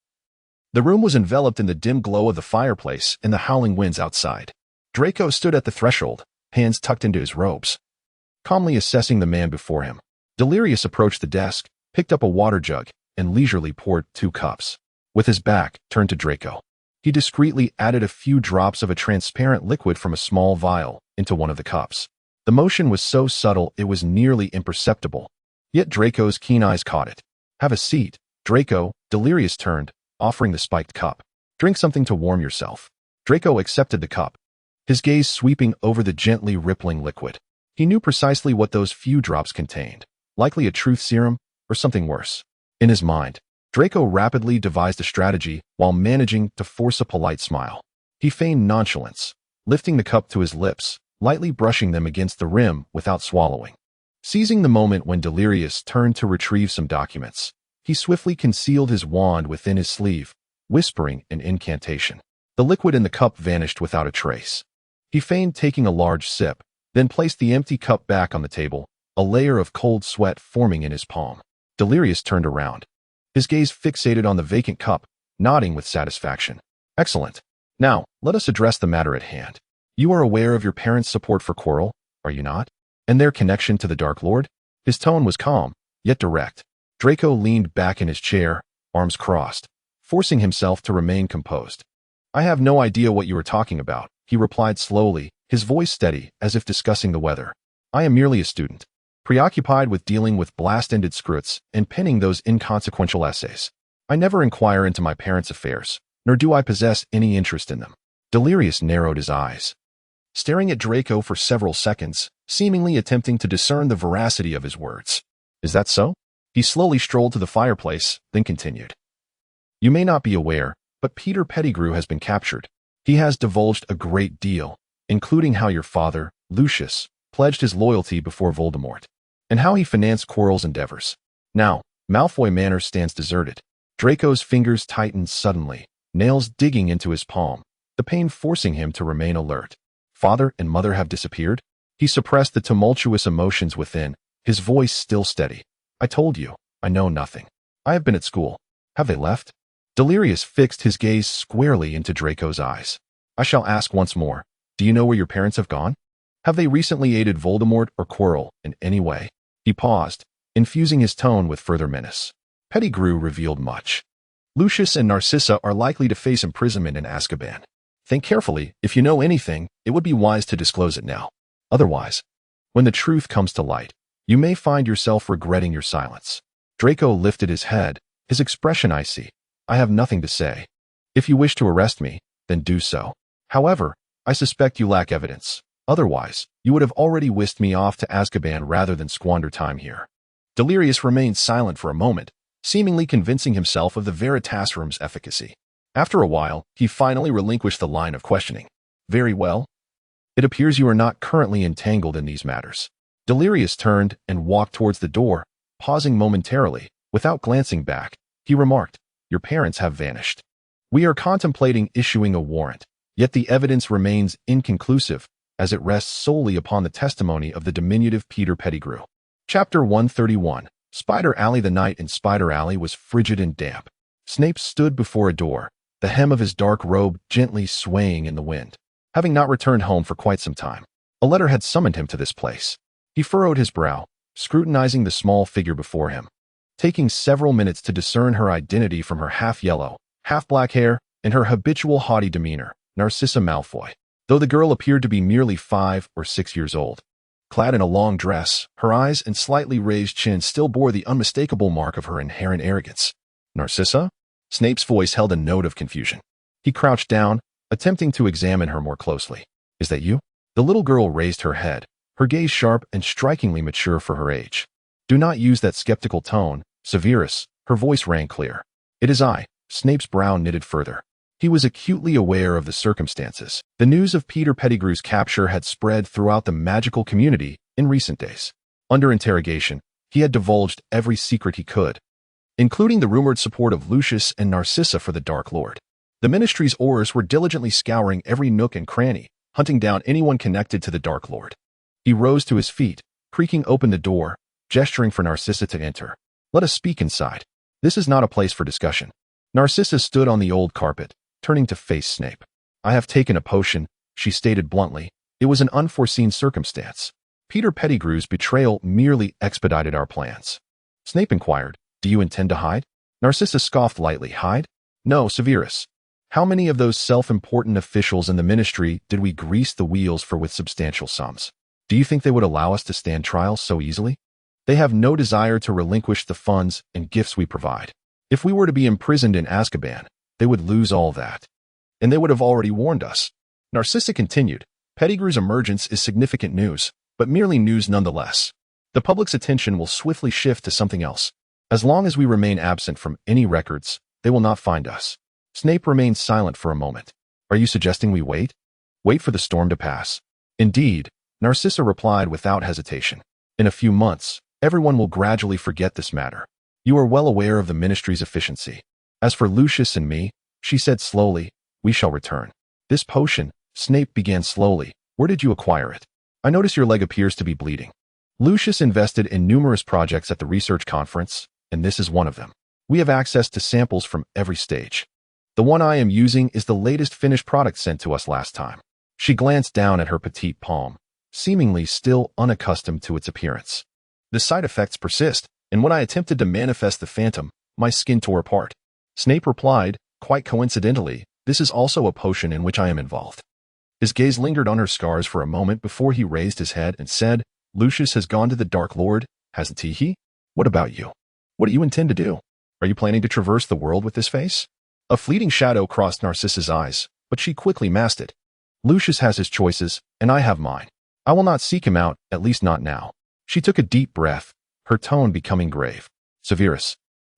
the room was enveloped in the dim glow of the fireplace and the howling winds outside. Draco stood at the threshold, hands tucked into his robes, calmly assessing the man before him. Delirious approached the desk, picked up a water jug, and leisurely poured 2 cups. With his back turned to Draco, he discreetly added a few drops of a transparent liquid from a small vial into one of the cups. The motion was so subtle it was nearly imperceptible, yet Draco's keen eyes caught it. "Have a seat, Draco." Delirious turned, offering the spiked cup. "Drink something to warm yourself." Draco accepted the cup, his gaze sweeping over the gently rippling liquid. He knew precisely what those few drops contained, likely a truth serum or something worse. In his mind, Draco rapidly devised a strategy while managing to force a polite smile. He feigned nonchalance, lifting the cup to his lips, lightly brushing them against the rim without swallowing. Seizing the moment when Delirious turned to retrieve some documents, he swiftly concealed his wand within his sleeve, whispering an incantation. The liquid in the cup vanished without a trace. He feigned taking a large sip, then placed the empty cup back on the table, a layer of cold sweat forming in his palm. Delirious turned around, his gaze fixated on the vacant cup, nodding with satisfaction. "Excellent. Now, let us address the matter at hand. You are aware of your parents' support for Quirrell, are you not? And their connection to the Dark Lord?" His tone was calm, yet direct. Draco leaned back in his chair, arms crossed, forcing himself to remain composed. "I have no idea what you are talking about," he replied slowly, his voice steady as if discussing the weather. "I am merely a student, preoccupied with dealing with blast-ended scripts and penning those inconsequential essays. I never inquire into my parents' affairs, nor do I possess any interest in them." Delirious narrowed his eyes, staring at Draco for several seconds, seemingly attempting to discern the veracity of his words. "Is that so?" He slowly strolled to the fireplace, then continued. "You may not be aware, but Peter Pettigrew has been captured. He has divulged a great deal, including how your father, Lucius, pledged his loyalty before Voldemort, and how he financed Quirrell's endeavors. Now, Malfoy Manor stands deserted." Draco's fingers tightened suddenly, nails digging into his palm, the pain forcing him to remain alert. "Father and mother have disappeared?" He suppressed the tumultuous emotions within, his voice still steady. "I told you, I know nothing. I have been at school. Have they left?" Delirious fixed his gaze squarely into Draco's eyes. "I shall ask once more. Do you know where your parents have gone? Have they recently aided Voldemort or Quirrell in any way?" He paused, infusing his tone with further menace. Pettigrew revealed much. "Lucius and Narcissa are likely to face imprisonment in Azkaban. Think carefully. If you know anything, it would be wise to disclose it now. Otherwise, when the truth comes to light, you may find yourself regretting your silence." Draco lifted his head, his expression icy. "I have nothing to say. If you wish to arrest me, then do so. However, I suspect you lack evidence. Otherwise, you would have already whisked me off to Azkaban rather than squander time here." Delirious remained silent for a moment, seemingly convincing himself of the Veritasrum's efficacy. After a while, he finally relinquished the line of questioning. "Very well. It appears you are not currently entangled in these matters." Delirious turned and walked towards the door, pausing momentarily. Without glancing back, he remarked, "Your parents have vanished. We are contemplating issuing a warrant, yet the evidence remains inconclusive, as it rests solely upon the testimony of the diminutive Peter Pettigrew." Chapter 131. Spider Alley. The night in Spider Alley was frigid and damp. Snape stood before a door, the hem of his dark robe gently swaying in the wind. Having not returned home for quite some time, a letter had summoned him to this place. He furrowed his brow, scrutinizing the small figure before him, taking several minutes to discern her identity from her half-yellow, half-black hair and her habitual haughty demeanor, Narcissa Malfoy. Though the girl appeared to be merely 5 or 6 years old, clad in a long dress, her eyes and slightly raised chin still bore the unmistakable mark of her inherent arrogance. Narcissa? Snape's voice held a note of confusion. He crouched down, attempting to examine her more closely. Is that you? The little girl raised her head, her gaze sharp and strikingly mature for her age. Do not use that skeptical tone, Severus. Her voice rang clear. It is I. Snape's brow knitted further. He was acutely aware of the circumstances. The news of Peter Pettigrew's capture had spread throughout the magical community in recent days. Under interrogation, he had divulged every secret he could, including the rumored support of Lucius and Narcissa for the Dark Lord. The Ministry's oars were diligently scouring every nook and cranny, hunting down anyone connected to the Dark Lord. He rose to his feet, creaking open the door, gesturing for Narcissa to enter. Let us speak inside. This is not a place for discussion. Narcissa stood on the old carpet, turning to face Snape. I have taken a potion, she stated bluntly. It was an unforeseen circumstance. Peter Pettigrew's betrayal merely expedited our plans. Snape inquired, do you intend to hide? Narcissa scoffed lightly. Hide? No, Severus. How many of those self-important officials in the Ministry did we grease the wheels for with substantial sums? Do you think they would allow us to stand trial so easily? They have no desire to relinquish the funds and gifts we provide. If we were to be imprisoned in Azkaban, they would lose all that. And they would have already warned us. Narcissa continued, Pettigrew's emergence is significant news, but merely news nonetheless. The public's attention will swiftly shift to something else. As long as we remain absent from any records, they will not find us. Snape remained silent for a moment. Are you suggesting we wait? Wait for the storm to pass. Indeed, Narcissa replied without hesitation. In a few months, everyone will gradually forget this matter. You are well aware of the Ministry's efficiency. As for Lucius and me, she said slowly, we shall return. This potion, Snape began slowly, where did you acquire it? I notice your leg appears to be bleeding. Lucius invested in numerous projects at the research conference, and this is one of them. We have access to samples from every stage. The one I am using is the latest finished product sent to us last time. She glanced down at her petite palm, seemingly still unaccustomed to its appearance. The side effects persist, and when I attempted to manifest the phantom, my skin tore apart. Snape replied, quite coincidentally, this is also a potion in which I am involved. His gaze lingered on her scars for a moment before he raised his head and said, Lucius has gone to the Dark Lord, hasn't he? What about you? What do you intend to do? Are you planning to traverse the world with this face? A fleeting shadow crossed Narcissa's eyes, but she quickly masked it. Lucius has his choices, and I have mine. I will not seek him out, at least not now. She took a deep breath, her tone becoming grave. Severus,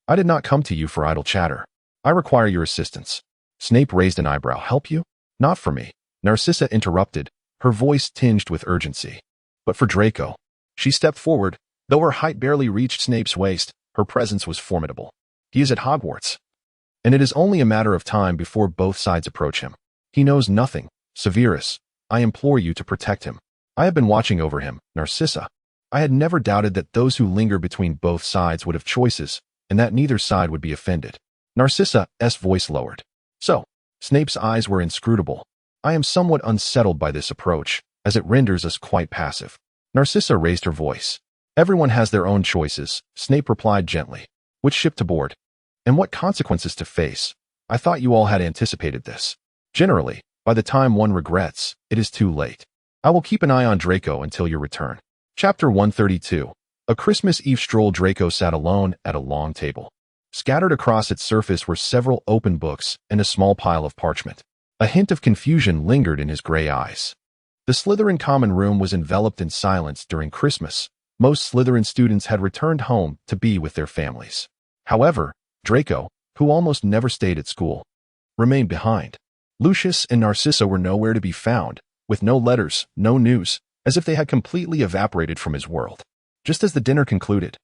I did not come to you for idle chatter. I require your assistance. Snape raised an eyebrow. Help you? Not for me. Narcissa interrupted, her voice tinged with urgency. But for Draco. She stepped forward. Though her height barely reached Snape's waist, her presence was formidable. He is at Hogwarts. And it is only a matter of time before both sides approach him. He knows nothing. Severus, I implore you to protect him. I have been watching over him, Narcissa. I had never doubted that those who linger between both sides would have choices, and that neither side would be offended. Narcissa's voice lowered. So, Snape's eyes were inscrutable. I am somewhat unsettled by this approach, as it renders us quite passive. Narcissa raised her voice. Everyone has their own choices, Snape replied gently. Which ship to board? And what consequences to face? I thought you all had anticipated this. Generally, by the time one regrets, it is too late. I will keep an eye on Draco until your return. Chapter 132. A Christmas Eve stroll. Draco sat alone at a long table. Scattered across its surface were several open books and a small pile of parchment. A hint of confusion lingered in his gray eyes. The Slytherin common room was enveloped in silence during Christmas. Most Slytherin students had returned home to be with their families. However, Draco, who almost never stayed at school, remained behind. Lucius and Narcissa were nowhere to be found, with no letters, no news, as if they had completely evaporated from his world. Just as the dinner concluded,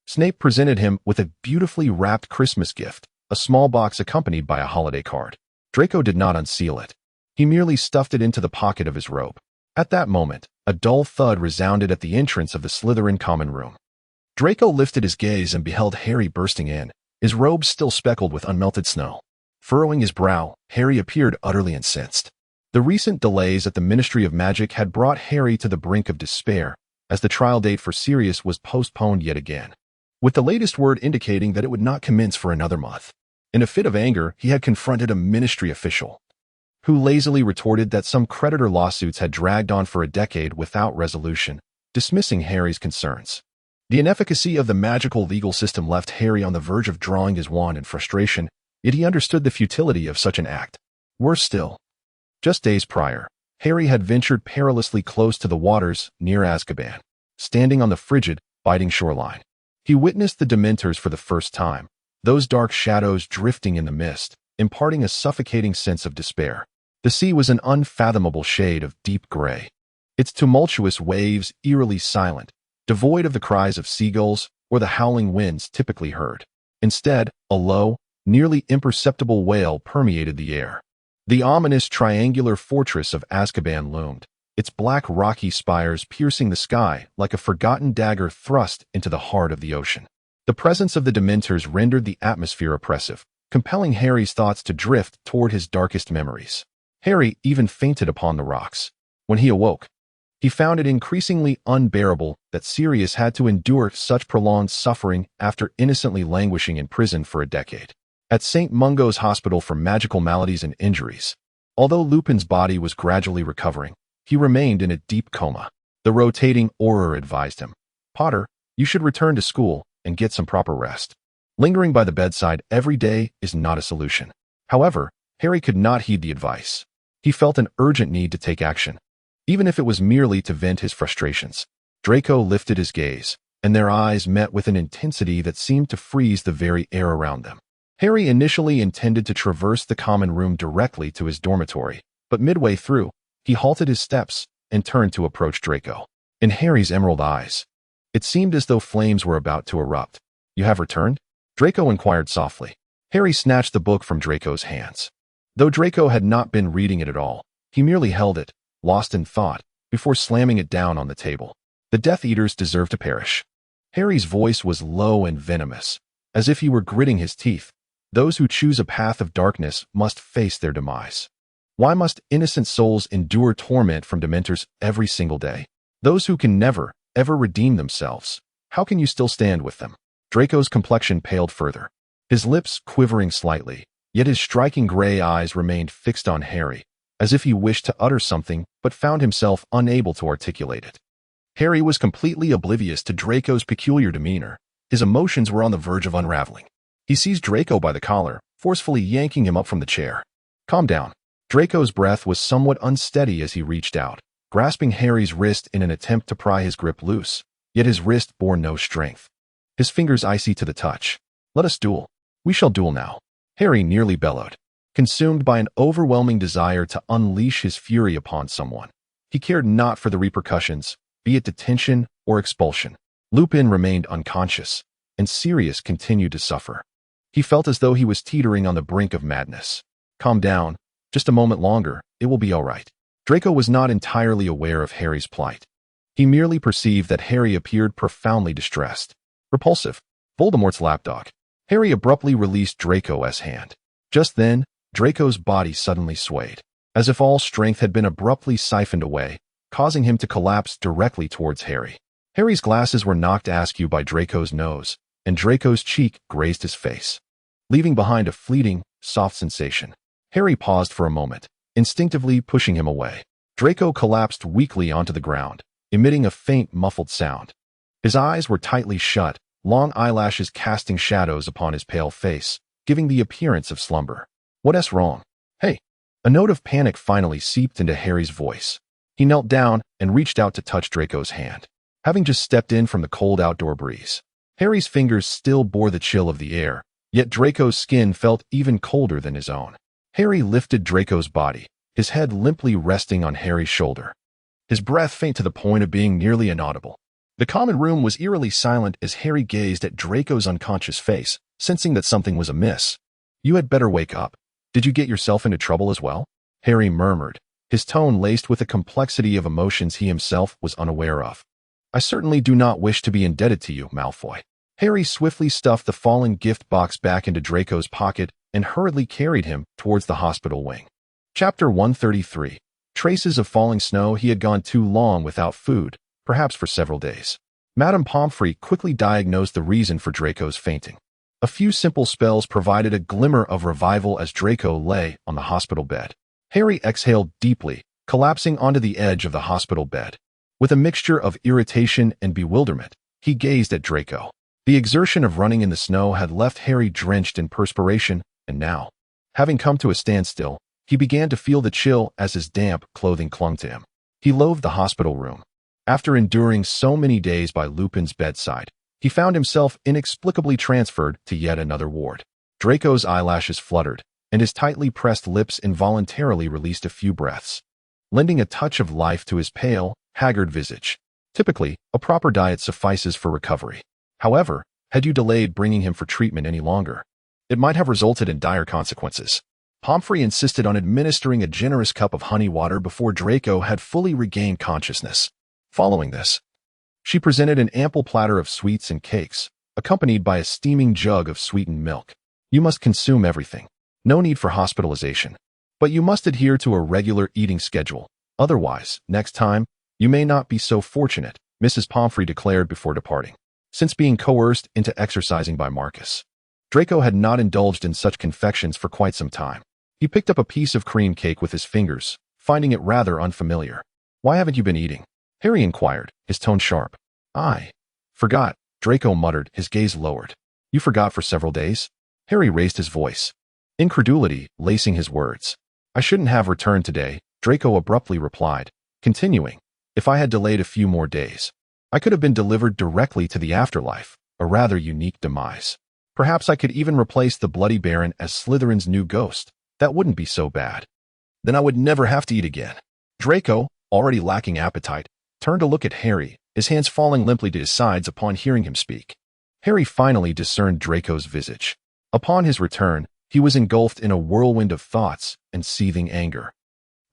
Snape presented him with a beautifully wrapped Christmas gift, a small box accompanied by a holiday card. Draco did not unseal it. He merely stuffed it into the pocket of his robe. At that moment, a dull thud resounded at the entrance of the Slytherin common room. Draco lifted his gaze and beheld Harry bursting in, his robe still speckled with unmelted snow. Furrowing his brow, Harry appeared utterly incensed. The recent delays at the Ministry of Magic had brought Harry to the brink of despair, as the trial date for Sirius was postponed yet again, with the latest word indicating that it would not commence for another month. In a fit of anger, he had confronted a ministry official, who lazily retorted that some creditor lawsuits had dragged on for a decade without resolution, dismissing Harry's concerns. The inefficacy of the magical legal system left Harry on the verge of drawing his wand in frustration, yet he understood the futility of such an act. Worse still, just days prior, Harry had ventured perilously close to the waters near Azkaban. Standing on the frigid, biting shoreline, he witnessed the Dementors for the first time, those dark shadows drifting in the mist, imparting a suffocating sense of despair. The sea was an unfathomable shade of deep gray, its tumultuous waves eerily silent, devoid of the cries of seagulls or the howling winds typically heard. Instead, a low, nearly imperceptible wail permeated the air. The ominous triangular fortress of Azkaban loomed, its black rocky spires piercing the sky like a forgotten dagger thrust into the heart of the ocean. The presence of the Dementors rendered the atmosphere oppressive, compelling Harry's thoughts to drift toward his darkest memories. Harry even fainted upon the rocks. When he awoke, he found it increasingly unbearable that Sirius had to endure such prolonged suffering after innocently languishing in prison for a decade. At St. Mungo's Hospital for Magical Maladies and Injuries, although Lupin's body was gradually recovering, he remained in a deep coma. The rotating Auror advised him, "Potter, you should return to school and get some proper rest. Lingering by the bedside every day is not a solution." However, Harry could not heed the advice. He felt an urgent need to take action, even if it was merely to vent his frustrations. Draco lifted his gaze, and their eyes met with an intensity that seemed to freeze the very air around them. Harry initially intended to traverse the common room directly to his dormitory, but midway through, he halted his steps and turned to approach Draco. In Harry's emerald eyes, it seemed as though flames were about to erupt. "You have returned?" Draco inquired softly. Harry snatched the book from Draco's hands. Though Draco had not been reading it at all, he merely held it, lost in thought, before slamming it down on the table. "The Death Eaters deserve to perish." Harry's voice was low and venomous, as if he were gritting his teeth. "Those who choose a path of darkness must face their demise. Why must innocent souls endure torment from Dementors every single day? Those who can never, ever redeem themselves, how can you still stand with them?" Draco's complexion paled further, his lips quivering slightly, yet his striking gray eyes remained fixed on Harry, as if he wished to utter something but found himself unable to articulate it. Harry was completely oblivious to Draco's peculiar demeanor. His emotions were on the verge of unraveling. He seized Draco by the collar, forcefully yanking him up from the chair. "Calm down." Draco's breath was somewhat unsteady as he reached out, grasping Harry's wrist in an attempt to pry his grip loose, yet his wrist bore no strength. His fingers icy to the touch. "Let us duel. We shall duel now," Harry nearly bellowed, consumed by an overwhelming desire to unleash his fury upon someone. He cared not for the repercussions, be it detention or expulsion. Lupin remained unconscious, and Sirius continued to suffer. He felt as though he was teetering on the brink of madness. "Calm down. Just a moment longer, it will be all right." Draco was not entirely aware of Harry's plight. He merely perceived that Harry appeared profoundly distressed. Repulsive. Voldemort's lapdog. Harry abruptly released Draco's hand. Just then, Draco's body suddenly swayed, as if all strength had been abruptly siphoned away, causing him to collapse directly towards Harry. Harry's glasses were knocked askew by Draco's nose, and Draco's cheek grazed his face, leaving behind a fleeting, soft sensation. Harry paused for a moment, instinctively pushing him away. Draco collapsed weakly onto the ground, emitting a faint, muffled sound. His eyes were tightly shut, long eyelashes casting shadows upon his pale face, giving the appearance of slumber. "What's wrong?" "Hey!" A note of panic finally seeped into Harry's voice. He knelt down and reached out to touch Draco's hand, having just stepped in from the cold outdoor breeze. Harry's fingers still bore the chill of the air, yet Draco's skin felt even colder than his own. Harry lifted Draco's body, his head limply resting on Harry's shoulder, his breath faint to the point of being nearly inaudible. The common room was eerily silent as Harry gazed at Draco's unconscious face, sensing that something was amiss. "You had better wake up. Did you get yourself into trouble as well?" Harry murmured, his tone laced with a complexity of emotions he himself was unaware of. "I certainly do not wish to be indebted to you, Malfoy." Harry swiftly stuffed the fallen gift box back into Draco's pocket and hurriedly carried him towards the hospital wing. Chapter 133. Traces of falling snow. He had gone too long without food, perhaps for several days. Madame Pomfrey quickly diagnosed the reason for Draco's fainting. A few simple spells provided a glimmer of revival as Draco lay on the hospital bed. Harry exhaled deeply, collapsing onto the edge of the hospital bed. With a mixture of irritation and bewilderment, he gazed at Draco. The exertion of running in the snow had left Harry drenched in perspiration, and now, having come to a standstill, he began to feel the chill as his damp clothing clung to him. He loathed the hospital room. After enduring so many days by Lupin's bedside, he found himself inexplicably transferred to yet another ward. Draco's eyelashes fluttered, and his tightly pressed lips involuntarily released a few breaths, lending a touch of life to his pale, haggard visage. Typically, a proper diet suffices for recovery. However, had you delayed bringing him for treatment any longer, it might have resulted in dire consequences. Pomfrey insisted on administering a generous cup of honey water before Draco had fully regained consciousness. Following this, she presented an ample platter of sweets and cakes, accompanied by a steaming jug of sweetened milk. You must consume everything. No need for hospitalization. But you must adhere to a regular eating schedule. Otherwise, next time, you may not be so fortunate, Mrs. Pomfrey declared before departing. Since being coerced into exercising by Marcus, Draco had not indulged in such confections for quite some time. He picked up a piece of cream cake with his fingers, finding it rather unfamiliar. Why haven't you been eating? Harry inquired, his tone sharp. I forgot, Draco muttered, his gaze lowered. You forgot for several days? Harry raised his voice, incredulity lacing his words. I shouldn't have returned today, Draco abruptly replied, continuing. If I had delayed a few more days, I could have been delivered directly to the afterlife, a rather unique demise. Perhaps I could even replace the Bloody Baron as Slytherin's new ghost. That wouldn't be so bad. Then I would never have to eat again. Draco, already lacking appetite, turned to look at Harry, his hands falling limply to his sides upon hearing him speak. Harry finally discerned Draco's visage. Upon his return, he was engulfed in a whirlwind of thoughts and seething anger,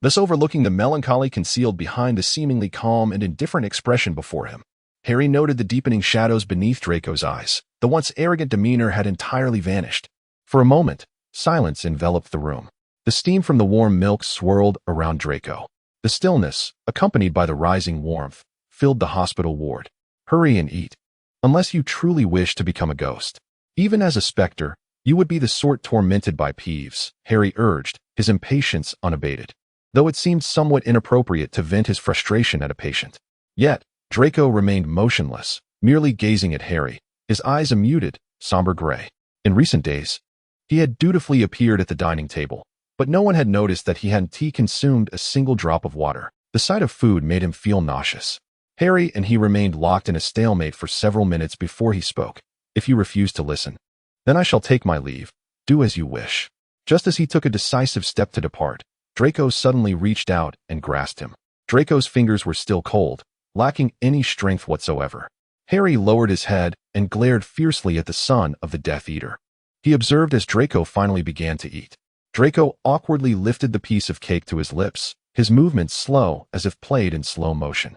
thus overlooking the melancholy concealed behind the seemingly calm and indifferent expression before him. Harry noted the deepening shadows beneath Draco's eyes. The once arrogant demeanor had entirely vanished. For a moment, silence enveloped the room. The steam from the warm milk swirled around Draco. The stillness, accompanied by the rising warmth, filled the hospital ward. Hurry and eat. Unless you truly wish to become a ghost. Even as a specter, you would be the sort tormented by Peeves, Harry urged, his impatience unabated, though it seemed somewhat inappropriate to vent his frustration at a patient. Yet, Draco remained motionless, merely gazing at Harry, his eyes a muted, somber gray. In recent days, he had dutifully appeared at the dining table, but no one had noticed that he hadn't consumed a single drop of water. The sight of food made him feel nauseous. Harry and he remained locked in a stalemate for several minutes before he spoke. If you refuse to listen, then I shall take my leave. Do as you wish. Just as he took a decisive step to depart, Draco suddenly reached out and grasped him. Draco's fingers were still cold, lacking any strength whatsoever. Harry lowered his head and glared fiercely at the son of the Death Eater. He observed as Draco finally began to eat. Draco awkwardly lifted the piece of cake to his lips, his movements slow as if played in slow motion.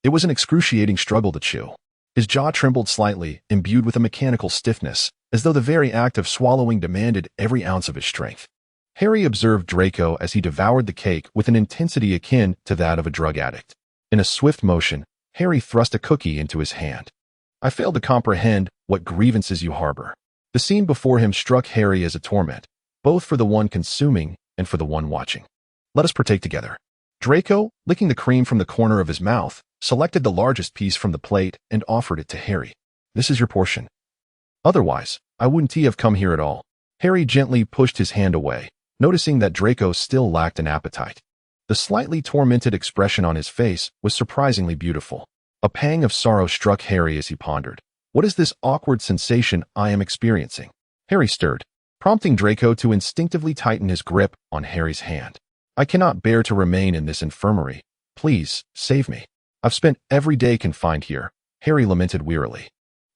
It was an excruciating struggle to chew. His jaw trembled slightly, imbued with a mechanical stiffness, as though the very act of swallowing demanded every ounce of his strength. Harry observed Draco as he devoured the cake with an intensity akin to that of a drug addict. In a swift motion, Harry thrust a cookie into his hand. I fail to comprehend what grievances you harbor. The scene before him struck Harry as a torment, both for the one consuming and for the one watching. Let us partake together. Draco, licking the cream from the corner of his mouth, selected the largest piece from the plate and offered it to Harry. This is your portion. Otherwise, I wouldn't have come here at all. Harry gently pushed his hand away, noticing that Draco still lacked an appetite. The slightly tormented expression on his face was surprisingly beautiful. A pang of sorrow struck Harry as he pondered. What is this awkward sensation I am experiencing? Harry stirred, prompting Draco to instinctively tighten his grip on Harry's hand. I cannot bear to remain in this infirmary. Please, save me. I've spent every day confined here, Harry lamented wearily.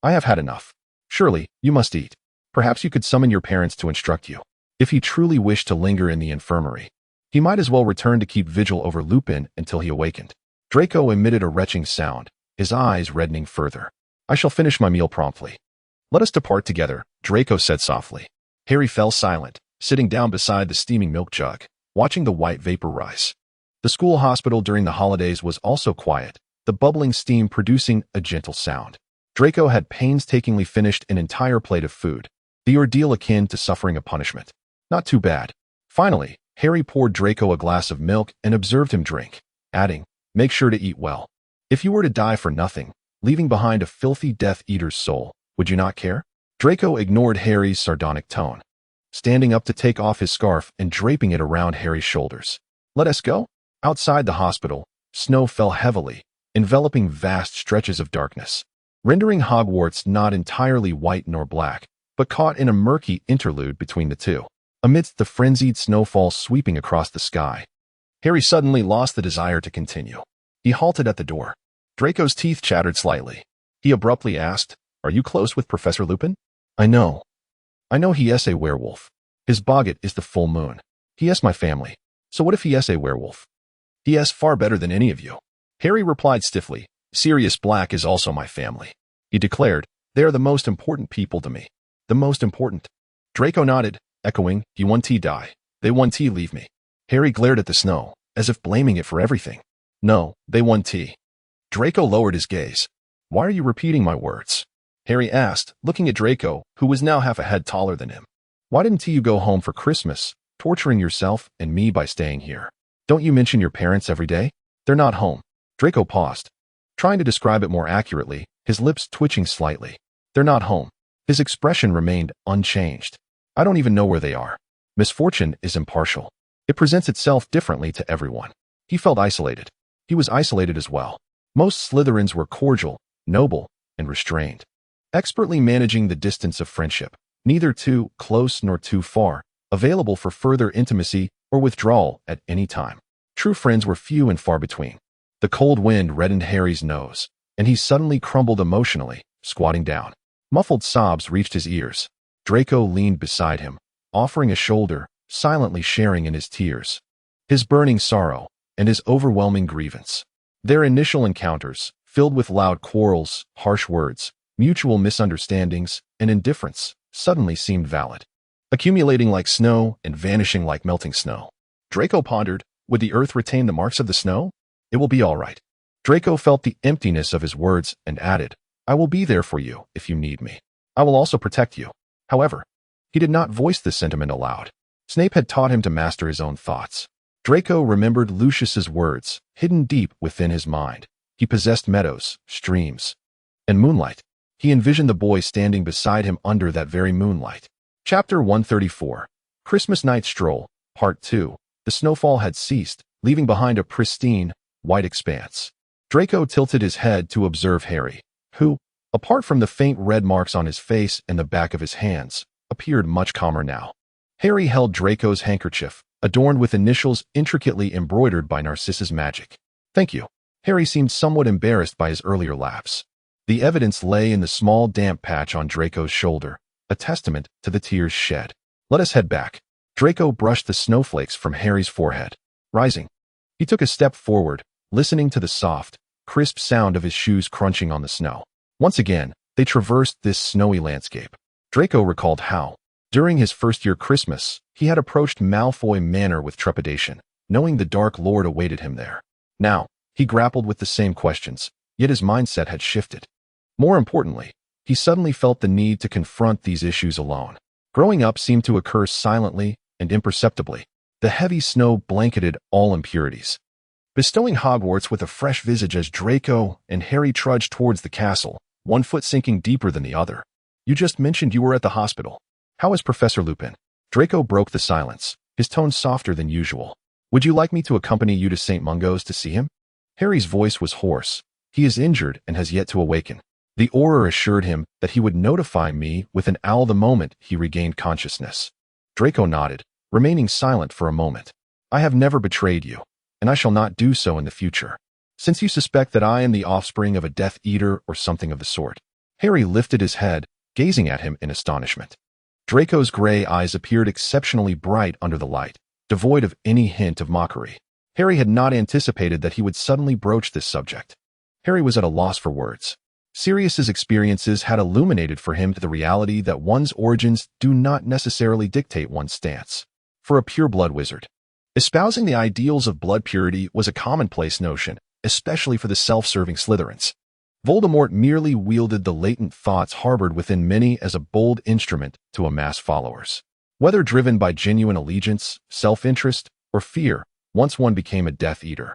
I have had enough. Surely, you must eat. Perhaps you could summon your parents to instruct you. If he truly wished to linger in the infirmary, he might as well return to keep vigil over Lupin until he awakened. Draco emitted a retching sound, his eyes reddening further. I shall finish my meal promptly. Let us depart together, Draco said softly. Harry fell silent, sitting down beside the steaming milk jug, watching the white vapor rise. The school hospital during the holidays was also quiet, the bubbling steam producing a gentle sound. Draco had painstakingly finished an entire plate of food, the ordeal akin to suffering a punishment. Not too bad. Finally, Harry poured Draco a glass of milk and observed him drink, adding, "Make sure to eat well. If you were to die for nothing, leaving behind a filthy Death Eater's soul, would you not care?" Draco ignored Harry's sardonic tone, standing up to take off his scarf and draping it around Harry's shoulders. "Let us go?" Outside the hospital, snow fell heavily, enveloping vast stretches of darkness, rendering Hogwarts not entirely white nor black, but caught in a murky interlude between the two. Amidst the frenzied snowfall sweeping across the sky, Harry suddenly lost the desire to continue. He halted at the door. Draco's teeth chattered slightly. He abruptly asked, "Are you close with Professor Lupin?" I know he is a werewolf. His boggart is the full moon. He is my family. So what if he is a werewolf? He is far better than any of you." Harry replied stiffly, "Sirius Black is also my family." He declared, "They are the most important people to me. The most important." Draco nodded, echoing, "You want to die. They want to leave me." Harry glared at the snow, as if blaming it for everything. "No, they want tea." Draco lowered his gaze. "Why are you repeating my words?" Harry asked, looking at Draco, who was now half a head taller than him. "Why didn't you go home for Christmas, torturing yourself and me by staying here? Don't you mention your parents every day? They're not home." Draco paused, trying to describe it more accurately, his lips twitching slightly. "They're not home." His expression remained unchanged. "I don't even know where they are." Misfortune is impartial. It presents itself differently to everyone. He felt isolated. He was isolated as well. Most Slytherins were cordial, noble, and restrained, expertly managing the distance of friendship, neither too close nor too far, available for further intimacy or withdrawal at any time. True friends were few and far between. The cold wind reddened Harry's nose, and he suddenly crumbled emotionally, squatting down. Muffled sobs reached his ears. Draco leaned beside him, offering a shoulder, silently sharing in his tears, his burning sorrow, and his overwhelming grievance. Their initial encounters, filled with loud quarrels, harsh words, mutual misunderstandings, and indifference, suddenly seemed valid, accumulating like snow and vanishing like melting snow. Draco pondered, would the earth retain the marks of the snow? It will be all right. Draco felt the emptiness of his words and added, I will be there for you if you need me. I will also protect you. However, he did not voice this sentiment aloud. Snape had taught him to master his own thoughts. Draco remembered Lucius's words, hidden deep within his mind. He possessed meadows, streams, and moonlight. He envisioned the boy standing beside him under that very moonlight. Chapter 134. Christmas Night Stroll, Part 2. The snowfall had ceased, leaving behind a pristine, white expanse. Draco tilted his head to observe Harry, who, apart from the faint red marks on his face and the back of his hands, appeared much calmer now. Harry held Draco's handkerchief, adorned with initials intricately embroidered by Narcissa's magic. Thank you. Harry seemed somewhat embarrassed by his earlier lapse. The evidence lay in the small damp patch on Draco's shoulder, a testament to the tears shed. Let us head back. Draco brushed the snowflakes from Harry's forehead. Rising, he took a step forward, listening to the soft, crisp sound of his shoes crunching on the snow. Once again, they traversed this snowy landscape. Draco recalled how, during his first-year Christmas, he had approached Malfoy Manor with trepidation, knowing the Dark Lord awaited him there. Now, he grappled with the same questions, yet his mindset had shifted. More importantly, he suddenly felt the need to confront these issues alone. Growing up seemed to occur silently and imperceptibly. The heavy snow blanketed all impurities, bestowing Hogwarts with a fresh visage as Draco and Harry trudged towards the castle, one foot sinking deeper than the other. You just mentioned you were at the hospital. How is Professor Lupin? Draco broke the silence, his tone softer than usual. Would you like me to accompany you to St. Mungo's to see him? Harry's voice was hoarse. He is injured and has yet to awaken. The Auror assured him that he would notify me with an owl the moment he regained consciousness. Draco nodded, remaining silent for a moment. I have never betrayed you, and I shall not do so in the future. Since you suspect that I am the offspring of a Death Eater or something of the sort. Harry lifted his head, gazing at him in astonishment. Draco's gray eyes appeared exceptionally bright under the light, devoid of any hint of mockery. Harry had not anticipated that he would suddenly broach this subject. Harry was at a loss for words. Sirius's experiences had illuminated for him the reality that one's origins do not necessarily dictate one's stance. For a pure-blood wizard, espousing the ideals of blood purity was a commonplace notion, especially for the self-serving Slytherins. Voldemort merely wielded the latent thoughts harbored within many as a bold instrument to amass followers. Whether driven by genuine allegiance, self-interest, or fear, once one became a Death Eater,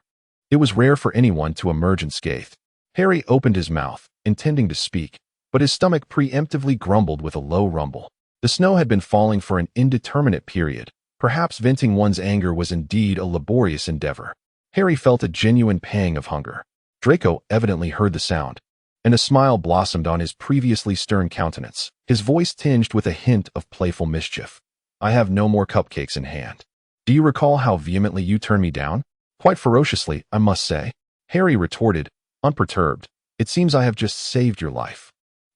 it was rare for anyone to emerge unscathed. Harry opened his mouth, intending to speak, but his stomach preemptively grumbled with a low rumble. The snow had been falling for an indeterminate period. Perhaps venting one's anger was indeed a laborious endeavor. Harry felt a genuine pang of hunger. Draco evidently heard the sound, and a smile blossomed on his previously stern countenance, his voice tinged with a hint of playful mischief. I have no more cupcakes in hand. Do you recall how vehemently you turned me down? Quite ferociously, I must say. Harry retorted, unperturbed. It seems I have just saved your life.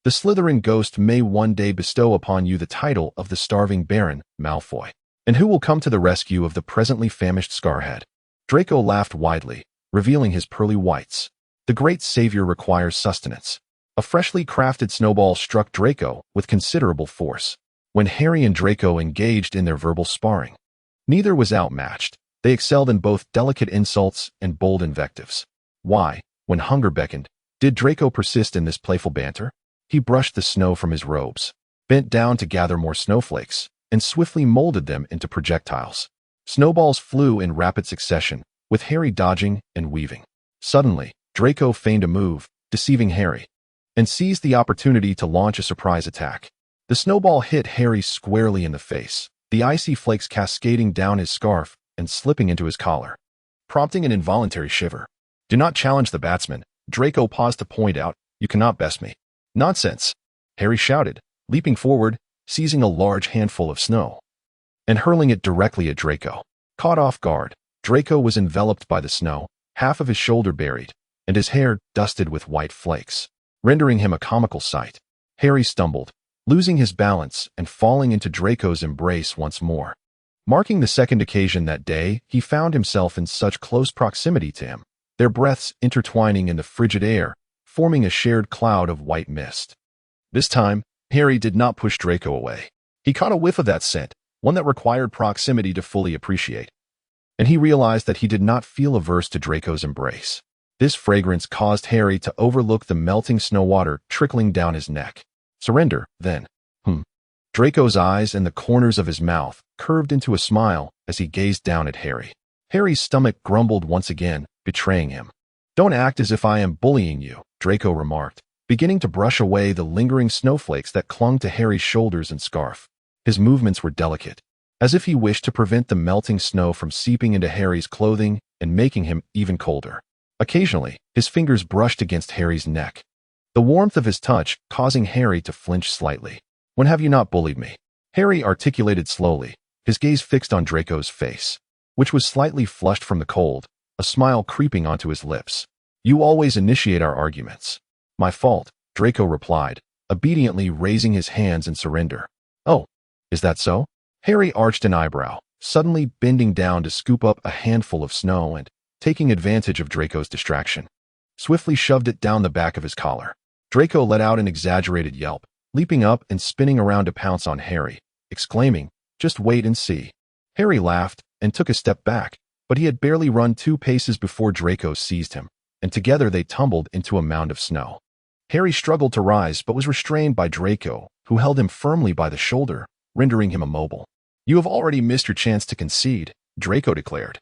The Slytherin ghost may one day bestow upon you the title of the starving Baron, Malfoy. And who will come to the rescue of the presently famished Scarhead? Draco laughed widely, revealing his pearly whites. The great savior requires sustenance. A freshly crafted snowball struck Draco with considerable force. When Harry and Draco engaged in their verbal sparring, neither was outmatched. They excelled in both delicate insults and bold invectives. Why, when hunger beckoned, did Draco persist in this playful banter? He brushed the snow from his robes, bent down to gather more snowflakes, and swiftly molded them into projectiles. Snowballs flew in rapid succession, with Harry dodging and weaving. Suddenly, Draco feigned a move, deceiving Harry, and seized the opportunity to launch a surprise attack. The snowball hit Harry squarely in the face, the icy flakes cascading down his scarf and slipping into his collar, prompting an involuntary shiver. Do not challenge the batsman, Draco paused to point out. You cannot best me. Nonsense, Harry shouted, leaping forward, seizing a large handful of snow, and hurling it directly at Draco. Caught off guard, Draco was enveloped by the snow, half of his shoulder buried, and his hair dusted with white flakes, rendering him a comical sight. Harry stumbled, losing his balance and falling into Draco's embrace once more. Marking the second occasion that day, he found himself in such close proximity to him, their breaths intertwining in the frigid air, forming a shared cloud of white mist. This time, Harry did not push Draco away. He caught a whiff of that scent, one that required proximity to fully appreciate, and he realized that he did not feel averse to Draco's embrace. This fragrance caused Harry to overlook the melting snow water trickling down his neck. Surrender, then. Draco's eyes and the corners of his mouth curved into a smile as he gazed down at Harry. Harry's stomach grumbled once again, betraying him. Don't act as if I am bullying you, Draco remarked, beginning to brush away the lingering snowflakes that clung to Harry's shoulders and scarf. His movements were delicate, as if he wished to prevent the melting snow from seeping into Harry's clothing and making him even colder. Occasionally, his fingers brushed against Harry's neck, the warmth of his touch causing Harry to flinch slightly. When have you not bullied me? Harry articulated slowly, his gaze fixed on Draco's face, which was slightly flushed from the cold, a smile creeping onto his lips. You always initiate our arguments. My fault, Draco replied, obediently raising his hands in surrender. Oh, is that so? Harry arched an eyebrow, suddenly bending down to scoop up a handful of snow and, taking advantage of Draco's distraction, swiftly shoved it down the back of his collar. Draco let out an exaggerated yelp, leaping up and spinning around to pounce on Harry, exclaiming, just wait and see. Harry laughed and took a step back, but he had barely run 2 paces before Draco seized him, and together they tumbled into a mound of snow. Harry struggled to rise but was restrained by Draco, who held him firmly by the shoulder, rendering him immobile. You have already missed your chance to concede, Draco declared,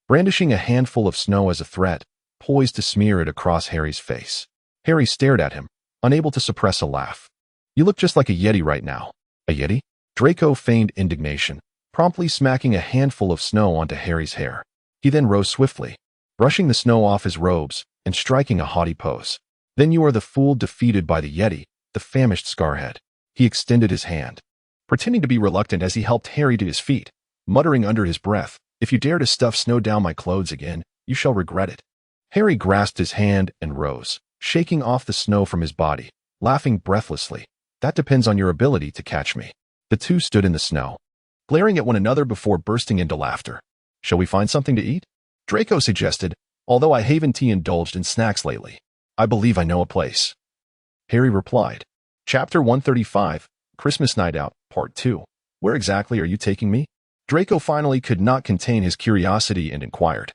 brandishing a handful of snow as a threat, poised to smear it across Harry's face. Harry stared at him, unable to suppress a laugh. You look just like a Yeti right now. A Yeti? Draco feigned indignation, promptly smacking a handful of snow onto Harry's hair. He then rose swiftly, brushing the snow off his robes and striking a haughty pose. Then you are the fool defeated by the Yeti, the famished Scarhead. He extended his hand, pretending to be reluctant as he helped Harry to his feet, muttering under his breath, if you dare to stuff snow down my clothes again, you shall regret it. Harry grasped his hand and rose, shaking off the snow from his body, laughing breathlessly. That depends on your ability to catch me. The two stood in the snow, glaring at one another before bursting into laughter. Shall we find something to eat? Draco suggested, although I haven't indulged in snacks lately. I believe I know a place. Harry replied. Chapter 135, Christmas Night Out, Part 2. Where exactly are you taking me? Draco finally could not contain his curiosity and inquired.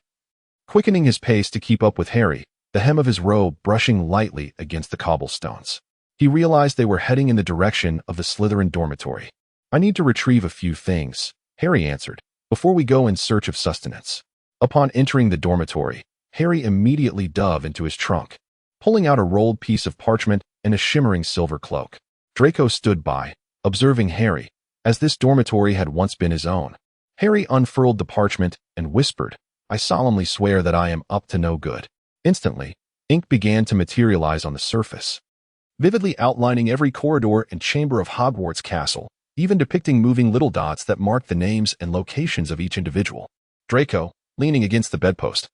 Quickening his pace to keep up with Harry, the hem of his robe brushing lightly against the cobblestones. He realized they were heading in the direction of the Slytherin dormitory. I need to retrieve a few things, Harry answered, before we go in search of sustenance. Upon entering the dormitory, Harry immediately dove into his trunk, pulling out a rolled piece of parchment and a shimmering silver cloak. Draco stood by, observing Harry, as this dormitory had once been his own. Harry unfurled the parchment and whispered, I solemnly swear that I am up to no good. Instantly, ink began to materialize on the surface, vividly outlining every corridor and chamber of Hogwarts Castle, even depicting moving little dots that marked the names and locations of each individual. Draco, leaning against the bedpost,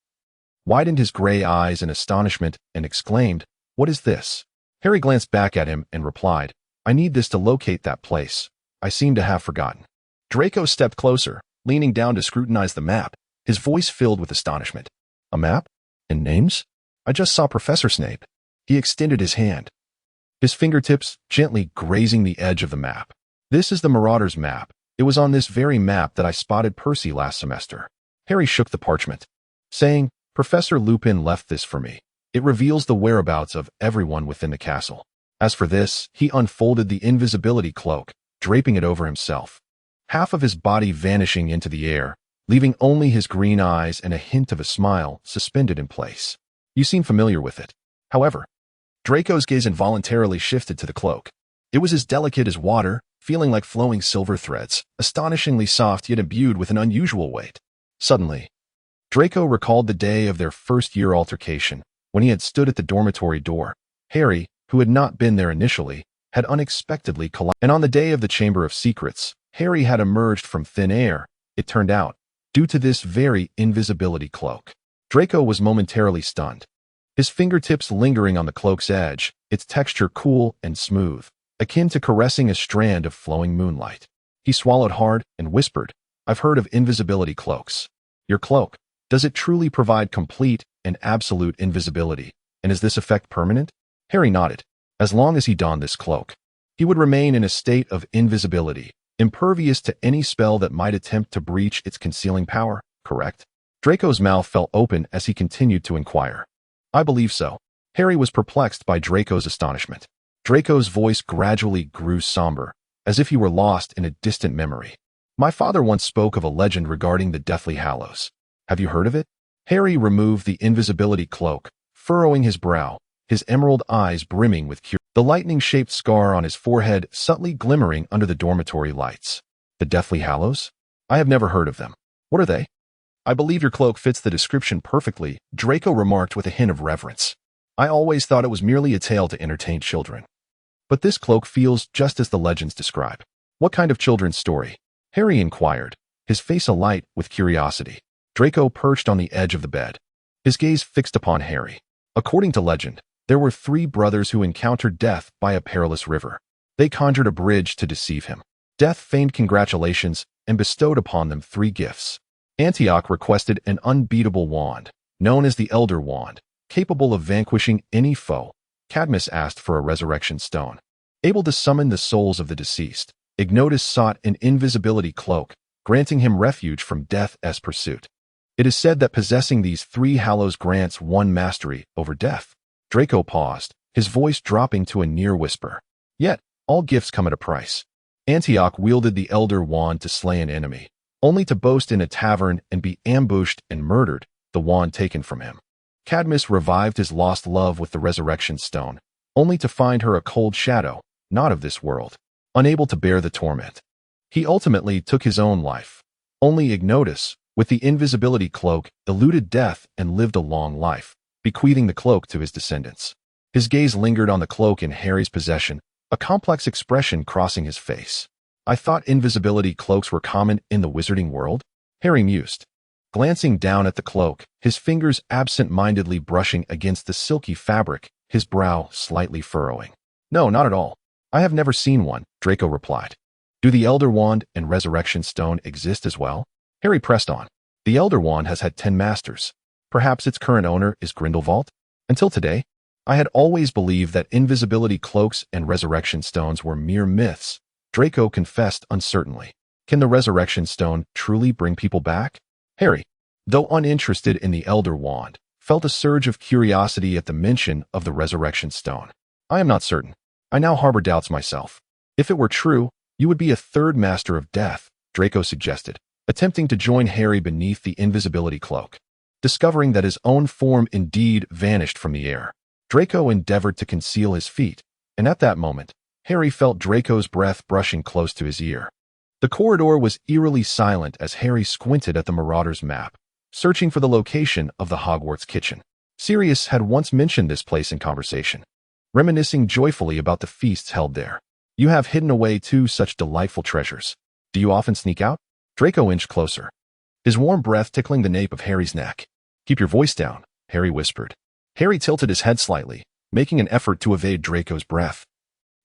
widened his gray eyes in astonishment and exclaimed, What is this? Harry glanced back at him and replied, I need this to locate that place. I seem to have forgotten. Draco stepped closer, leaning down to scrutinize the map, his voice filled with astonishment. A map? And names? I just saw Professor Snape. He extended his hand, his fingertips gently grazing the edge of the map. This is the Marauder's map. It was on this very map that I spotted Percy last semester. Harry shook the parchment, saying, Professor Lupin left this for me. It reveals the whereabouts of everyone within the castle. As for this, he unfolded the invisibility cloak, draping it over himself, half of his body vanishing into the air, leaving only his green eyes and a hint of a smile suspended in place. You seem familiar with it. However, Draco's gaze involuntarily shifted to the cloak. It was as delicate as water, feeling like flowing silver threads, astonishingly soft yet imbued with an unusual weight. Suddenly, Draco recalled the day of their first-year altercation, when he had stood at the dormitory door. Harry, who had not been there initially, had unexpectedly collided. And on the day of the Chamber of Secrets, Harry had emerged from thin air, it turned out, due to this very invisibility cloak. Draco was momentarily stunned, his fingertips lingering on the cloak's edge, its texture cool and smooth, akin to caressing a strand of flowing moonlight. He swallowed hard and whispered, I've heard of invisibility cloaks. Your cloak, does it truly provide complete and absolute invisibility, and is this effect permanent? Harry nodded. As long as he donned this cloak, he would remain in a state of invisibility, impervious to any spell that might attempt to breach its concealing power, correct? Draco's mouth fell open as he continued to inquire. I believe so. Harry was perplexed by Draco's astonishment. Draco's voice gradually grew somber, as if he were lost in a distant memory. My father once spoke of a legend regarding the Deathly Hallows. Have you heard of it? Harry removed the invisibility cloak, furrowing his brow, his emerald eyes brimming with curiosity. The lightning-shaped scar on his forehead subtly glimmering under the dormitory lights. The Deathly Hallows? I have never heard of them. What are they? I believe your cloak fits the description perfectly, Draco remarked with a hint of reverence. I always thought it was merely a tale to entertain children. But this cloak feels just as the legends describe. What kind of children's story? Harry inquired, his face alight with curiosity. Draco perched on the edge of the bed, his gaze fixed upon Harry. According to legend, there were 3 brothers who encountered death by a perilous river. They conjured a bridge to deceive him. Death feigned congratulations and bestowed upon them 3 gifts. Antioch requested an unbeatable wand, known as the Elder Wand, capable of vanquishing any foe. Cadmus asked for a resurrection stone, able to summon the souls of the deceased. Ignotus sought an invisibility cloak, granting him refuge from death's pursuit. It is said that possessing these 3 hallows grants one mastery over death. Draco paused, his voice dropping to a near whisper. Yet, all gifts come at a price. Antioch wielded the Elder Wand to slay an enemy, only to boast in a tavern and be ambushed and murdered, the wand taken from him. Cadmus revived his lost love with the resurrection stone, only to find her a cold shadow, not of this world, unable to bear the torment. He ultimately took his own life. Only Ignotus, with the invisibility cloak, eluded death and lived a long life, bequeathing the cloak to his descendants. His gaze lingered on the cloak in Harry's possession, a complex expression crossing his face. I thought invisibility cloaks were common in the wizarding world? Harry mused, glancing down at the cloak, his fingers absent-mindedly brushing against the silky fabric, his brow slightly furrowing. No, not at all. I have never seen one, Draco replied. Do the Elder Wand and Resurrection Stone exist as well? Harry pressed on. The Elder Wand has had 10 masters. Perhaps its current owner is Grindelwald? Until today, I had always believed that invisibility cloaks and resurrection stones were mere myths, Draco confessed uncertainly. Can the resurrection stone truly bring people back? Harry, though uninterested in the Elder Wand, felt a surge of curiosity at the mention of the resurrection stone. I am not certain. I now harbor doubts myself. If it were true, you would be a third master of death, Draco suggested, attempting to join Harry beneath the invisibility cloak. Discovering that his own form indeed vanished from the air, Draco endeavored to conceal his feet, and at that moment, Harry felt Draco's breath brushing close to his ear. The corridor was eerily silent as Harry squinted at the Marauder's map, searching for the location of the Hogwarts kitchen. Sirius had once mentioned this place in conversation, reminiscing joyfully about the feasts held there. You have hidden away 2 such delightful treasures. Do you often sneak out? Draco inched closer, his warm breath tickling the nape of Harry's neck. Keep your voice down, Harry whispered. Harry tilted his head slightly, making an effort to evade Draco's breath.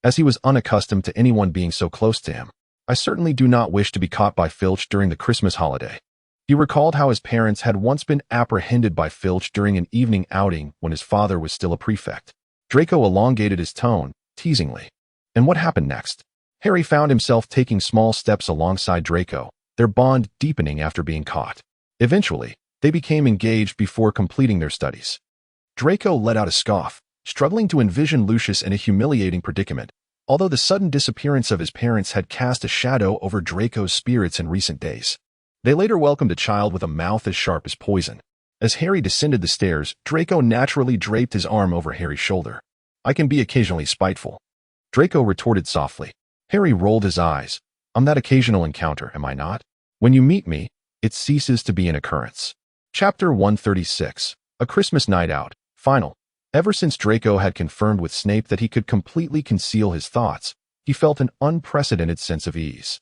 As he was unaccustomed to anyone being so close to him, I certainly do not wish to be caught by Filch during the Christmas holiday. He recalled how his parents had once been apprehended by Filch during an evening outing when his father was still a prefect. Draco elongated his tone, teasingly. And what happened next? Harry found himself taking small steps alongside Draco, their bond deepening after being caught. Eventually, they became engaged before completing their studies. Draco let out a scoff, struggling to envision Lucius in a humiliating predicament, although the sudden disappearance of his parents had cast a shadow over Draco's spirits in recent days. They later welcomed a child with a mouth as sharp as poison. As Harry descended the stairs, Draco naturally draped his arm over Harry's shoulder. I can be occasionally spiteful, Draco retorted softly. Harry rolled his eyes. I'm that occasional encounter, am I not? When you meet me, it ceases to be an occurrence. Chapter 136. A Christmas Night Out. Final. Ever since Draco had confirmed with Snape that he could completely conceal his thoughts, he felt an unprecedented sense of ease.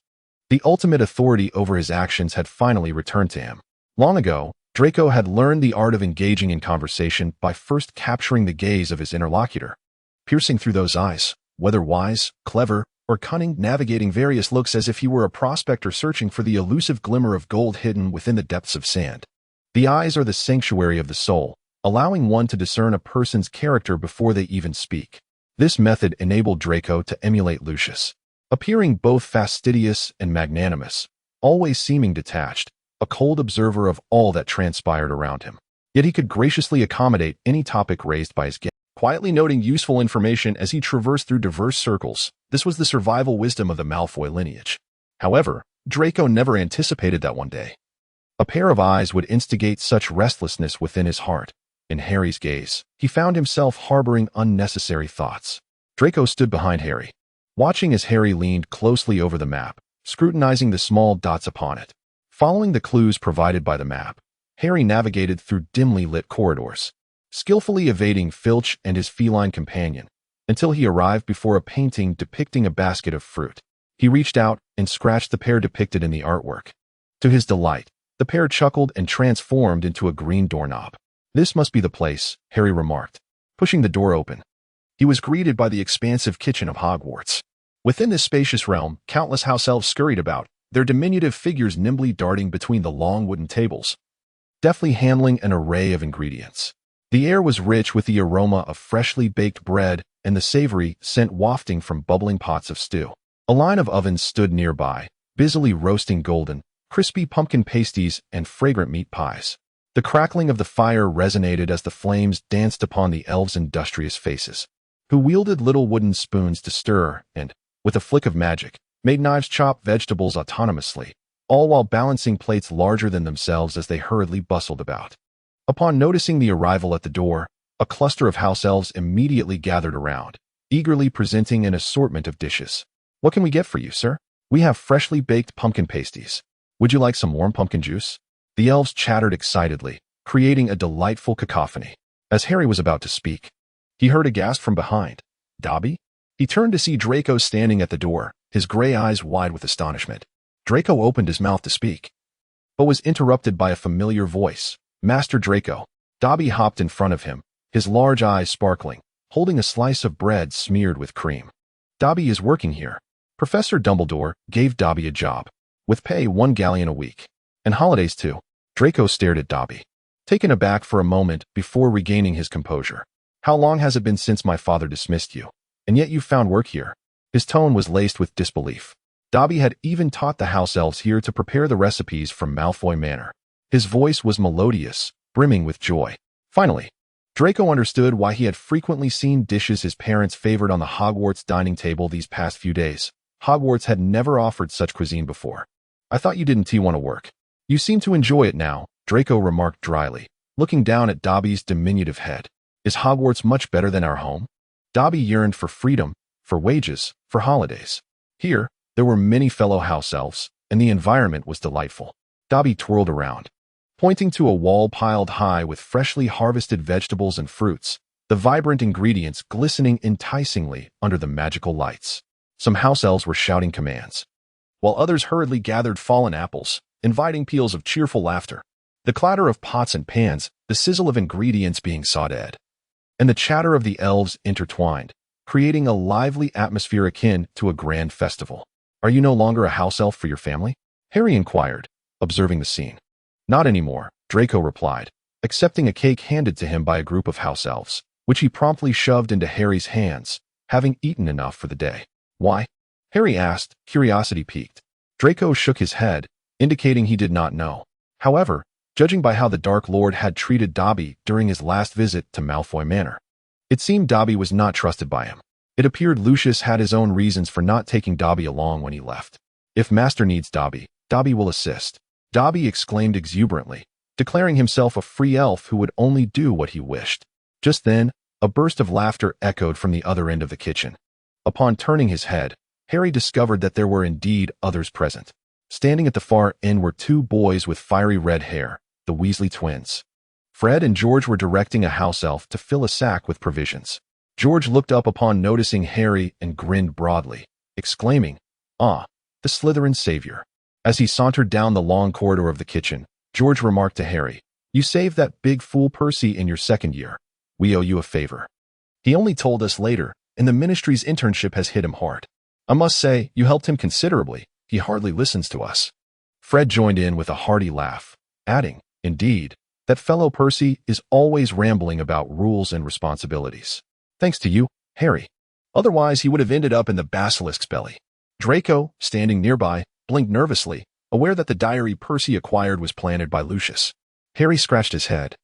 The ultimate authority over his actions had finally returned to him. Long ago, Draco had learned the art of engaging in conversation by first capturing the gaze of his interlocutor. Piercing through those eyes, whether wise, clever, or cunning, navigating various looks as if he were a prospector searching for the elusive glimmer of gold hidden within the depths of sand. The eyes are the sanctuary of the soul, allowing one to discern a person's character before they even speak. This method enabled Draco to emulate Lucius, appearing both fastidious and magnanimous, always seeming detached, a cold observer of all that transpired around him. Yet he could graciously accommodate any topic raised by his guest, quietly noting useful information as he traversed through diverse circles. This was the survival wisdom of the Malfoy lineage. However, Draco never anticipated that one day a pair of eyes would instigate such restlessness within his heart. In Harry's gaze, he found himself harboring unnecessary thoughts. Draco stood behind Harry, watching as Harry leaned closely over the map, scrutinizing the small dots upon it. Following the clues provided by the map, Harry navigated through dimly lit corridors, skillfully evading Filch and his feline companion, until he arrived before a painting depicting a basket of fruit. He reached out and scratched the pair depicted in the artwork. To his delight, the pair chuckled and transformed into a green doorknob. This must be the place, Harry remarked, pushing the door open. He was greeted by the expansive kitchen of Hogwarts. Within this spacious realm, countless house elves scurried about, their diminutive figures nimbly darting between the long wooden tables, deftly handling an array of ingredients. The air was rich with the aroma of freshly baked bread and the savory scent wafting from bubbling pots of stew. A line of ovens stood nearby, busily roasting golden, crispy pumpkin pasties and fragrant meat pies. The crackling of the fire resonated as the flames danced upon the elves' industrious faces, who wielded little wooden spoons to stir and, with a flick of magic, made knives chop vegetables autonomously, all while balancing plates larger than themselves as they hurriedly bustled about. Upon noticing the arrival at the door, a cluster of house elves immediately gathered around, eagerly presenting an assortment of dishes. What can we get for you, sir? We have freshly baked pumpkin pasties. Would you like some warm pumpkin juice? The elves chattered excitedly, creating a delightful cacophony. As Harry was about to speak, he heard a gasp from behind. Dobby? He turned to see Draco standing at the door, his gray eyes wide with astonishment. Draco opened his mouth to speak, but was interrupted by a familiar voice. Master Draco. Dobby hopped in front of him, his large eyes sparkling, holding a slice of bread smeared with cream. Dobby is working here. Professor Dumbledore gave Dobby a job, with pay 1 galleon a week. And holidays too. Draco stared at Dobby, taken aback for a moment before regaining his composure. How long has it been since my father dismissed you? And yet you've found work here." His tone was laced with disbelief. Dobby had even taught the house elves here to prepare the recipes from Malfoy Manor. His voice was melodious, brimming with joy. Finally, Draco understood why he had frequently seen dishes his parents favored on the Hogwarts dining table these past few days. Hogwarts had never offered such cuisine before. "I thought you didn't want to work. You seem to enjoy it now," Draco remarked dryly, looking down at Dobby's diminutive head. "Is Hogwarts much better than our home?" Dobby yearned for freedom, for wages, for holidays. Here, there were many fellow house elves, and the environment was delightful. Dobby twirled around, pointing to a wall piled high with freshly harvested vegetables and fruits, the vibrant ingredients glistening enticingly under the magical lights. Some house elves were shouting commands, while others hurriedly gathered fallen apples, inviting peals of cheerful laughter. The clatter of pots and pans, the sizzle of ingredients being sautéed, and the chatter of the elves intertwined, creating a lively atmosphere akin to a grand festival. "Are you no longer a house elf for your family?" Harry inquired, observing the scene. "Not anymore," Draco replied, accepting a cake handed to him by a group of house elves, which he promptly shoved into Harry's hands, having eaten enough for the day. "Why?" Harry asked, curiosity piqued. Draco shook his head, indicating he did not know. However, judging by how the Dark Lord had treated Dobby during his last visit to Malfoy Manor, it seemed Dobby was not trusted by him. It appeared Lucius had his own reasons for not taking Dobby along when he left. "If Master needs Dobby, Dobby will assist," Dobby exclaimed exuberantly, declaring himself a free elf who would only do what he wished. Just then, a burst of laughter echoed from the other end of the kitchen. Upon turning his head, Harry discovered that there were indeed others present. Standing at the far end were two boys with fiery red hair, the Weasley twins. Fred and George were directing a house elf to fill a sack with provisions. George looked up upon noticing Harry and grinned broadly, exclaiming, "Ah, the Slytherin savior." As he sauntered down the long corridor of the kitchen, George remarked to Harry, "You saved that big fool Percy in your second year. We owe you a favor." He only told us later, and the ministry's internship has hit him hard. "I must say, you helped him considerably. He hardly listens to us." Fred joined in with a hearty laugh, adding, "Indeed, that fellow Percy is always rambling about rules and responsibilities. Thanks to you, Harry. Otherwise, he would have ended up in the basilisk's belly." Draco, standing nearby, blinked nervously, aware that the diary Percy acquired was planted by Lucius. Harry scratched his head,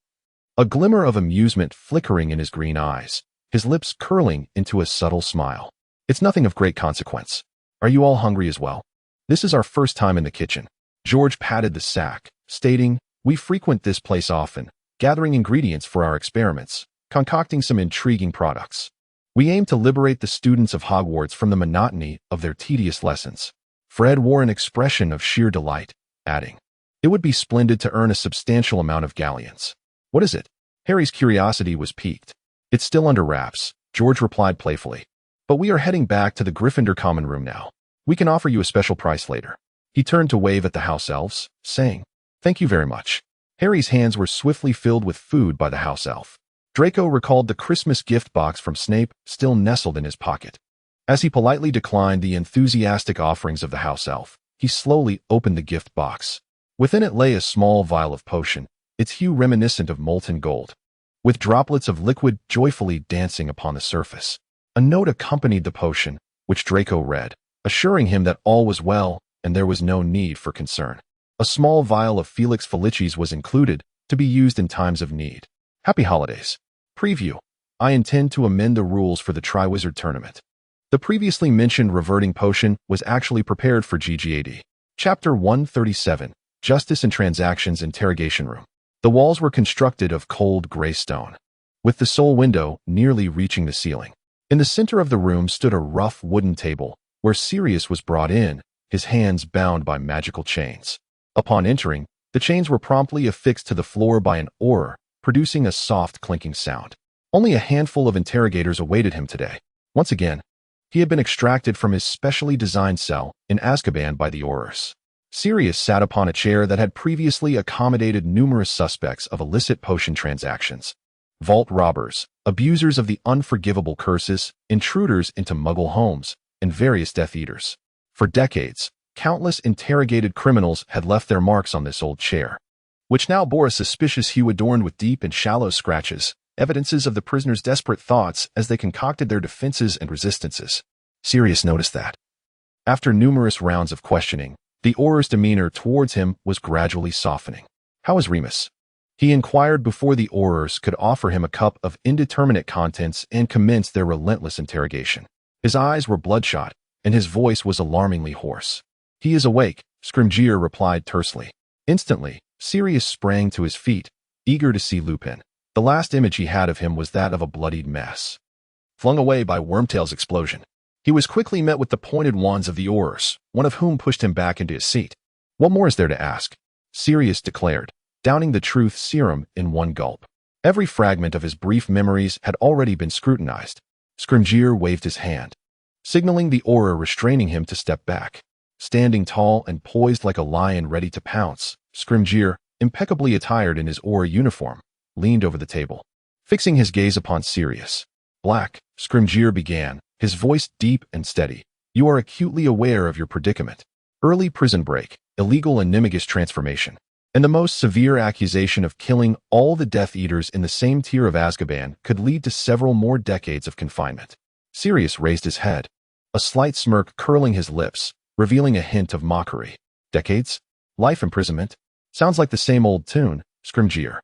a glimmer of amusement flickering in his green eyes, his lips curling into a subtle smile. "It's nothing of great consequence. Are you all hungry as well? This is our first time in the kitchen." George patted the sack, stating, "We frequent this place often, gathering ingredients for our experiments, concocting some intriguing products. We aim to liberate the students of Hogwarts from the monotony of their tedious lessons." Fred wore an expression of sheer delight, adding, "It would be splendid to earn a substantial amount of galleons." "What is it?" Harry's curiosity was piqued. "It's still under wraps," George replied playfully. "But we are heading back to the Gryffindor common room now. We can offer you a special price later." He turned to wave at the house elves, saying, "Thank you very much." Harry's hands were swiftly filled with food by the house elf. Draco recalled the Christmas gift box from Snape still nestled in his pocket. As he politely declined the enthusiastic offerings of the house elf, he slowly opened the gift box. Within it lay a small vial of potion, its hue reminiscent of molten gold, with droplets of liquid joyfully dancing upon the surface. A note accompanied the potion, which Draco read, assuring him that all was well and there was no need for concern. A small vial of Felix Felicis was included, to be used in times of need. Happy holidays. Preview. I intend to amend the rules for the Triwizard Tournament. The previously mentioned reverting potion was actually prepared for GGAD. Chapter 137, Justice and Transactions Interrogation Room. The walls were constructed of cold gray stone, with the sole window nearly reaching the ceiling. In the center of the room stood a rough wooden table, where Sirius was brought in, his hands bound by magical chains. Upon entering, the chains were promptly affixed to the floor by an oar, producing a soft clinking sound. Only a handful of interrogators awaited him today. Once again, he had been extracted from his specially designed cell in Azkaban by the Aurors. Sirius sat upon a chair that had previously accommodated numerous suspects of illicit potion transactions. Vault robbers, abusers of the unforgivable curses, intruders into Muggle homes, and various Death Eaters. For decades, countless interrogated criminals had left their marks on this old chair, which now bore a suspicious hue adorned with deep and shallow scratches, evidences of the prisoner's desperate thoughts as they concocted their defenses and resistances. Sirius noticed that. After numerous rounds of questioning, the Auror's demeanor towards him was gradually softening. "How is Remus?" he inquired before the Aurors could offer him a cup of indeterminate contents and commence their relentless interrogation. His eyes were bloodshot, and his voice was alarmingly hoarse. "He is awake," Scrimgeour replied tersely. Instantly, Sirius sprang to his feet, eager to see Lupin. The last image he had of him was that of a bloodied mess, flung away by Wormtail's explosion. He was quickly met with the pointed wands of the Aurors, one of whom pushed him back into his seat. "What more is there to ask?" Sirius declared, downing the truth serum in one gulp. Every fragment of his brief memories had already been scrutinized. Scrimgeour waved his hand, signaling the Auror restraining him to step back. Standing tall and poised like a lion ready to pounce, Scrimgeour, impeccably attired in his Auror uniform, leaned over the table. Fixing his gaze upon Sirius Black, Scrimgeour began, his voice deep and steady. "You are acutely aware of your predicament. Early prison break, illegal animagus transformation, and the most severe accusation of killing all the Death Eaters in the same tier of Azkaban could lead to several more decades of confinement." Sirius raised his head, a slight smirk curling his lips, revealing a hint of mockery. "Decades? Life imprisonment? Sounds like the same old tune, Scrimgeour.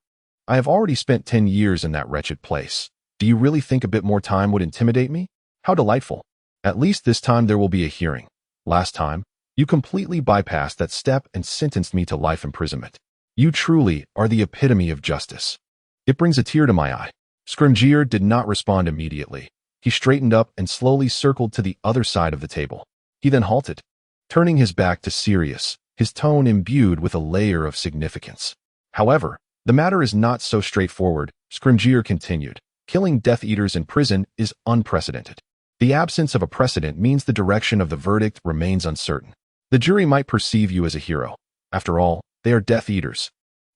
I have already spent 10 years in that wretched place. Do you really think a bit more time would intimidate me? How delightful. At least this time there will be a hearing. Last time, you completely bypassed that step and sentenced me to life imprisonment. You truly are the epitome of justice." It brings a tear to my eye. Scrimgeour did not respond immediately. He straightened up and slowly circled to the other side of the table. He then halted, turning his back to Sirius, his tone imbued with a layer of significance. "However, the matter is not so straightforward," Scrimgeour continued. "Killing Death Eaters in prison is unprecedented. The absence of a precedent means the direction of the verdict remains uncertain. The jury might perceive you as a hero. After all, they are Death Eaters,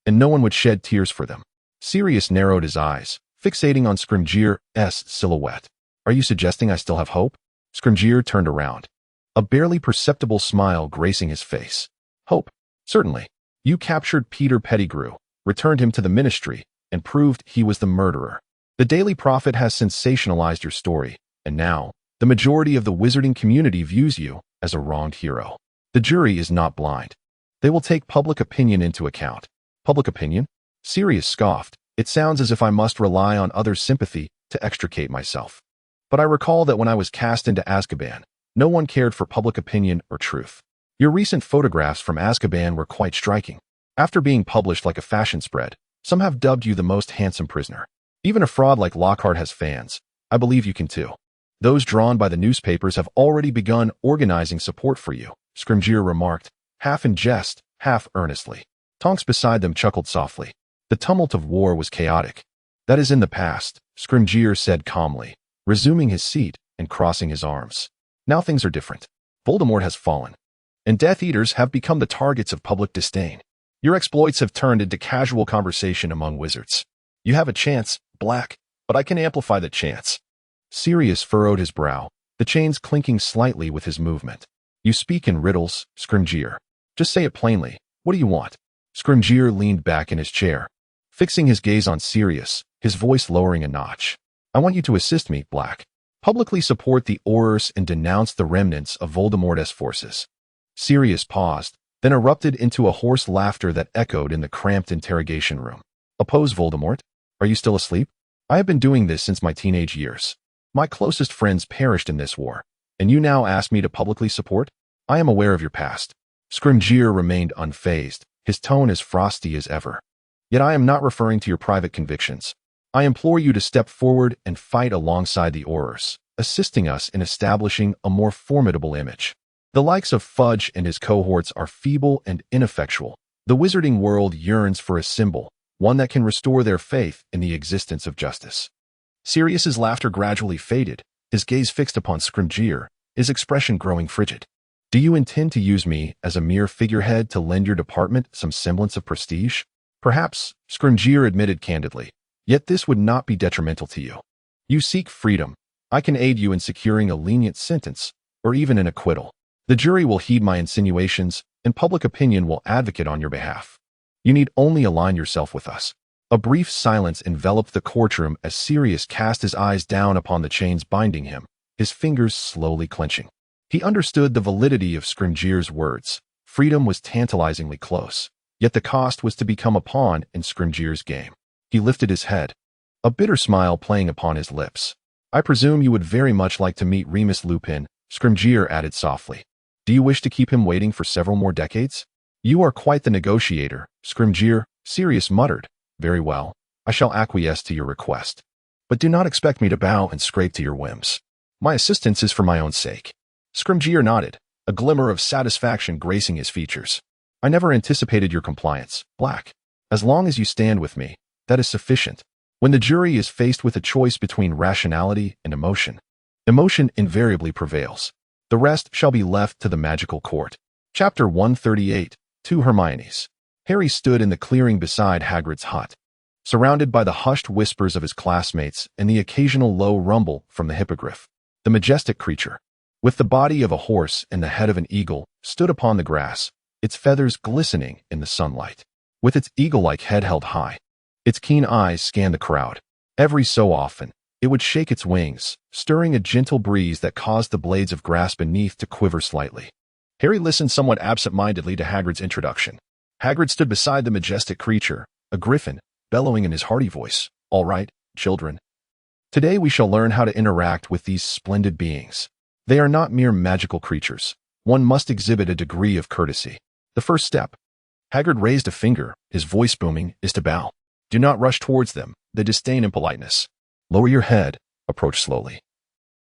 and no one would shed tears for them." Sirius narrowed his eyes, fixating on Scrimgeour's silhouette. "Are you suggesting I still have hope?" Scrimgeour turned around, a barely perceptible smile gracing his face. "Hope? Certainly. You captured Peter Pettigrew, returned him to the Ministry, and proved he was the murderer. The Daily Prophet has sensationalized your story, and now, the majority of the wizarding community views you as a wronged hero. The jury is not blind. They will take public opinion into account." "Public opinion?" Sirius scoffed. "It sounds as if I must rely on others' sympathy to extricate myself. But I recall that when I was cast into Azkaban, no one cared for public opinion or truth. Your recent photographs from Azkaban were quite striking. After being published like a fashion spread, some have dubbed you the most handsome prisoner. Even a fraud like Lockhart has fans. I believe you can too. Those drawn by the newspapers have already begun organizing support for you," Scrimgeour remarked, half in jest, half earnestly. Tonks beside them chuckled softly. The tumult of war was chaotic. "That is in the past," Scrimgeour said calmly, resuming his seat and crossing his arms. "Now things are different. Voldemort has fallen, and Death Eaters have become the targets of public disdain. Your exploits have turned into casual conversation among wizards. You have a chance, Black, but I can amplify the chance." Sirius furrowed his brow, the chains clinking slightly with his movement. "You speak in riddles, Scrimgeour. Just say it plainly. What do you want?" Scrimgeour leaned back in his chair, fixing his gaze on Sirius, his voice lowering a notch. "I want you to assist me, Black. Publicly support the Aurors and denounce the remnants of Voldemort's forces." Sirius paused, then erupted into a hoarse laughter that echoed in the cramped interrogation room. "Oppose Voldemort? Are you still asleep? I have been doing this since my teenage years. My closest friends perished in this war, and you now ask me to publicly support? I am aware of your past." Scrimgeour remained unfazed, his tone as frosty as ever. "Yet I am not referring to your private convictions. I implore you to step forward and fight alongside the Aurors, assisting us in establishing a more formidable image. The likes of Fudge and his cohorts are feeble and ineffectual. The wizarding world yearns for a symbol, one that can restore their faith in the existence of justice." Sirius's laughter gradually faded, his gaze fixed upon Scrimgeour, his expression growing frigid. "Do you intend to use me as a mere figurehead to lend your department some semblance of prestige?" "Perhaps," Scrimgeour admitted candidly. "Yet this would not be detrimental to you. You seek freedom. I can aid you in securing a lenient sentence, or even an acquittal. The jury will heed my insinuations, and public opinion will advocate on your behalf. You need only align yourself with us." A brief silence enveloped the courtroom as Sirius cast his eyes down upon the chains binding him, his fingers slowly clenching. He understood the validity of Scrimgeour's words. Freedom was tantalizingly close, yet the cost was to become a pawn in Scrimgeour's game. He lifted his head, a bitter smile playing upon his lips. "I presume you would very much like to meet Remus Lupin," Scrimgeour added softly. "Do you wish to keep him waiting for several more decades?" "You are quite the negotiator, Scrimgeour," Sirius muttered. "Very well, I shall acquiesce to your request. But do not expect me to bow and scrape to your whims. My assistance is for my own sake." Scrimgeour nodded, a glimmer of satisfaction gracing his features. "I never anticipated your compliance, Black. As long as you stand with me, that is sufficient. When the jury is faced with a choice between rationality and emotion, emotion invariably prevails. The rest shall be left to the magical court." Chapter 138, To Hermione's. Harry stood in the clearing beside Hagrid's hut, surrounded by the hushed whispers of his classmates and the occasional low rumble from the hippogriff. The majestic creature, with the body of a horse and the head of an eagle, stood upon the grass, its feathers glistening in the sunlight. With its eagle-like head held high, its keen eyes scanned the crowd. Every so often, it would shake its wings, stirring a gentle breeze that caused the blades of grass beneath to quiver slightly. Harry listened somewhat absent-mindedly to Hagrid's introduction. Hagrid stood beside the majestic creature, a griffin, bellowing in his hearty voice, "All right, children. Today we shall learn how to interact with these splendid beings. They are not mere magical creatures. One must exhibit a degree of courtesy. The first step," Hagrid raised a finger, his voice booming, "is to bow. Do not rush towards them, they disdain impoliteness. Lower your head, approach slowly.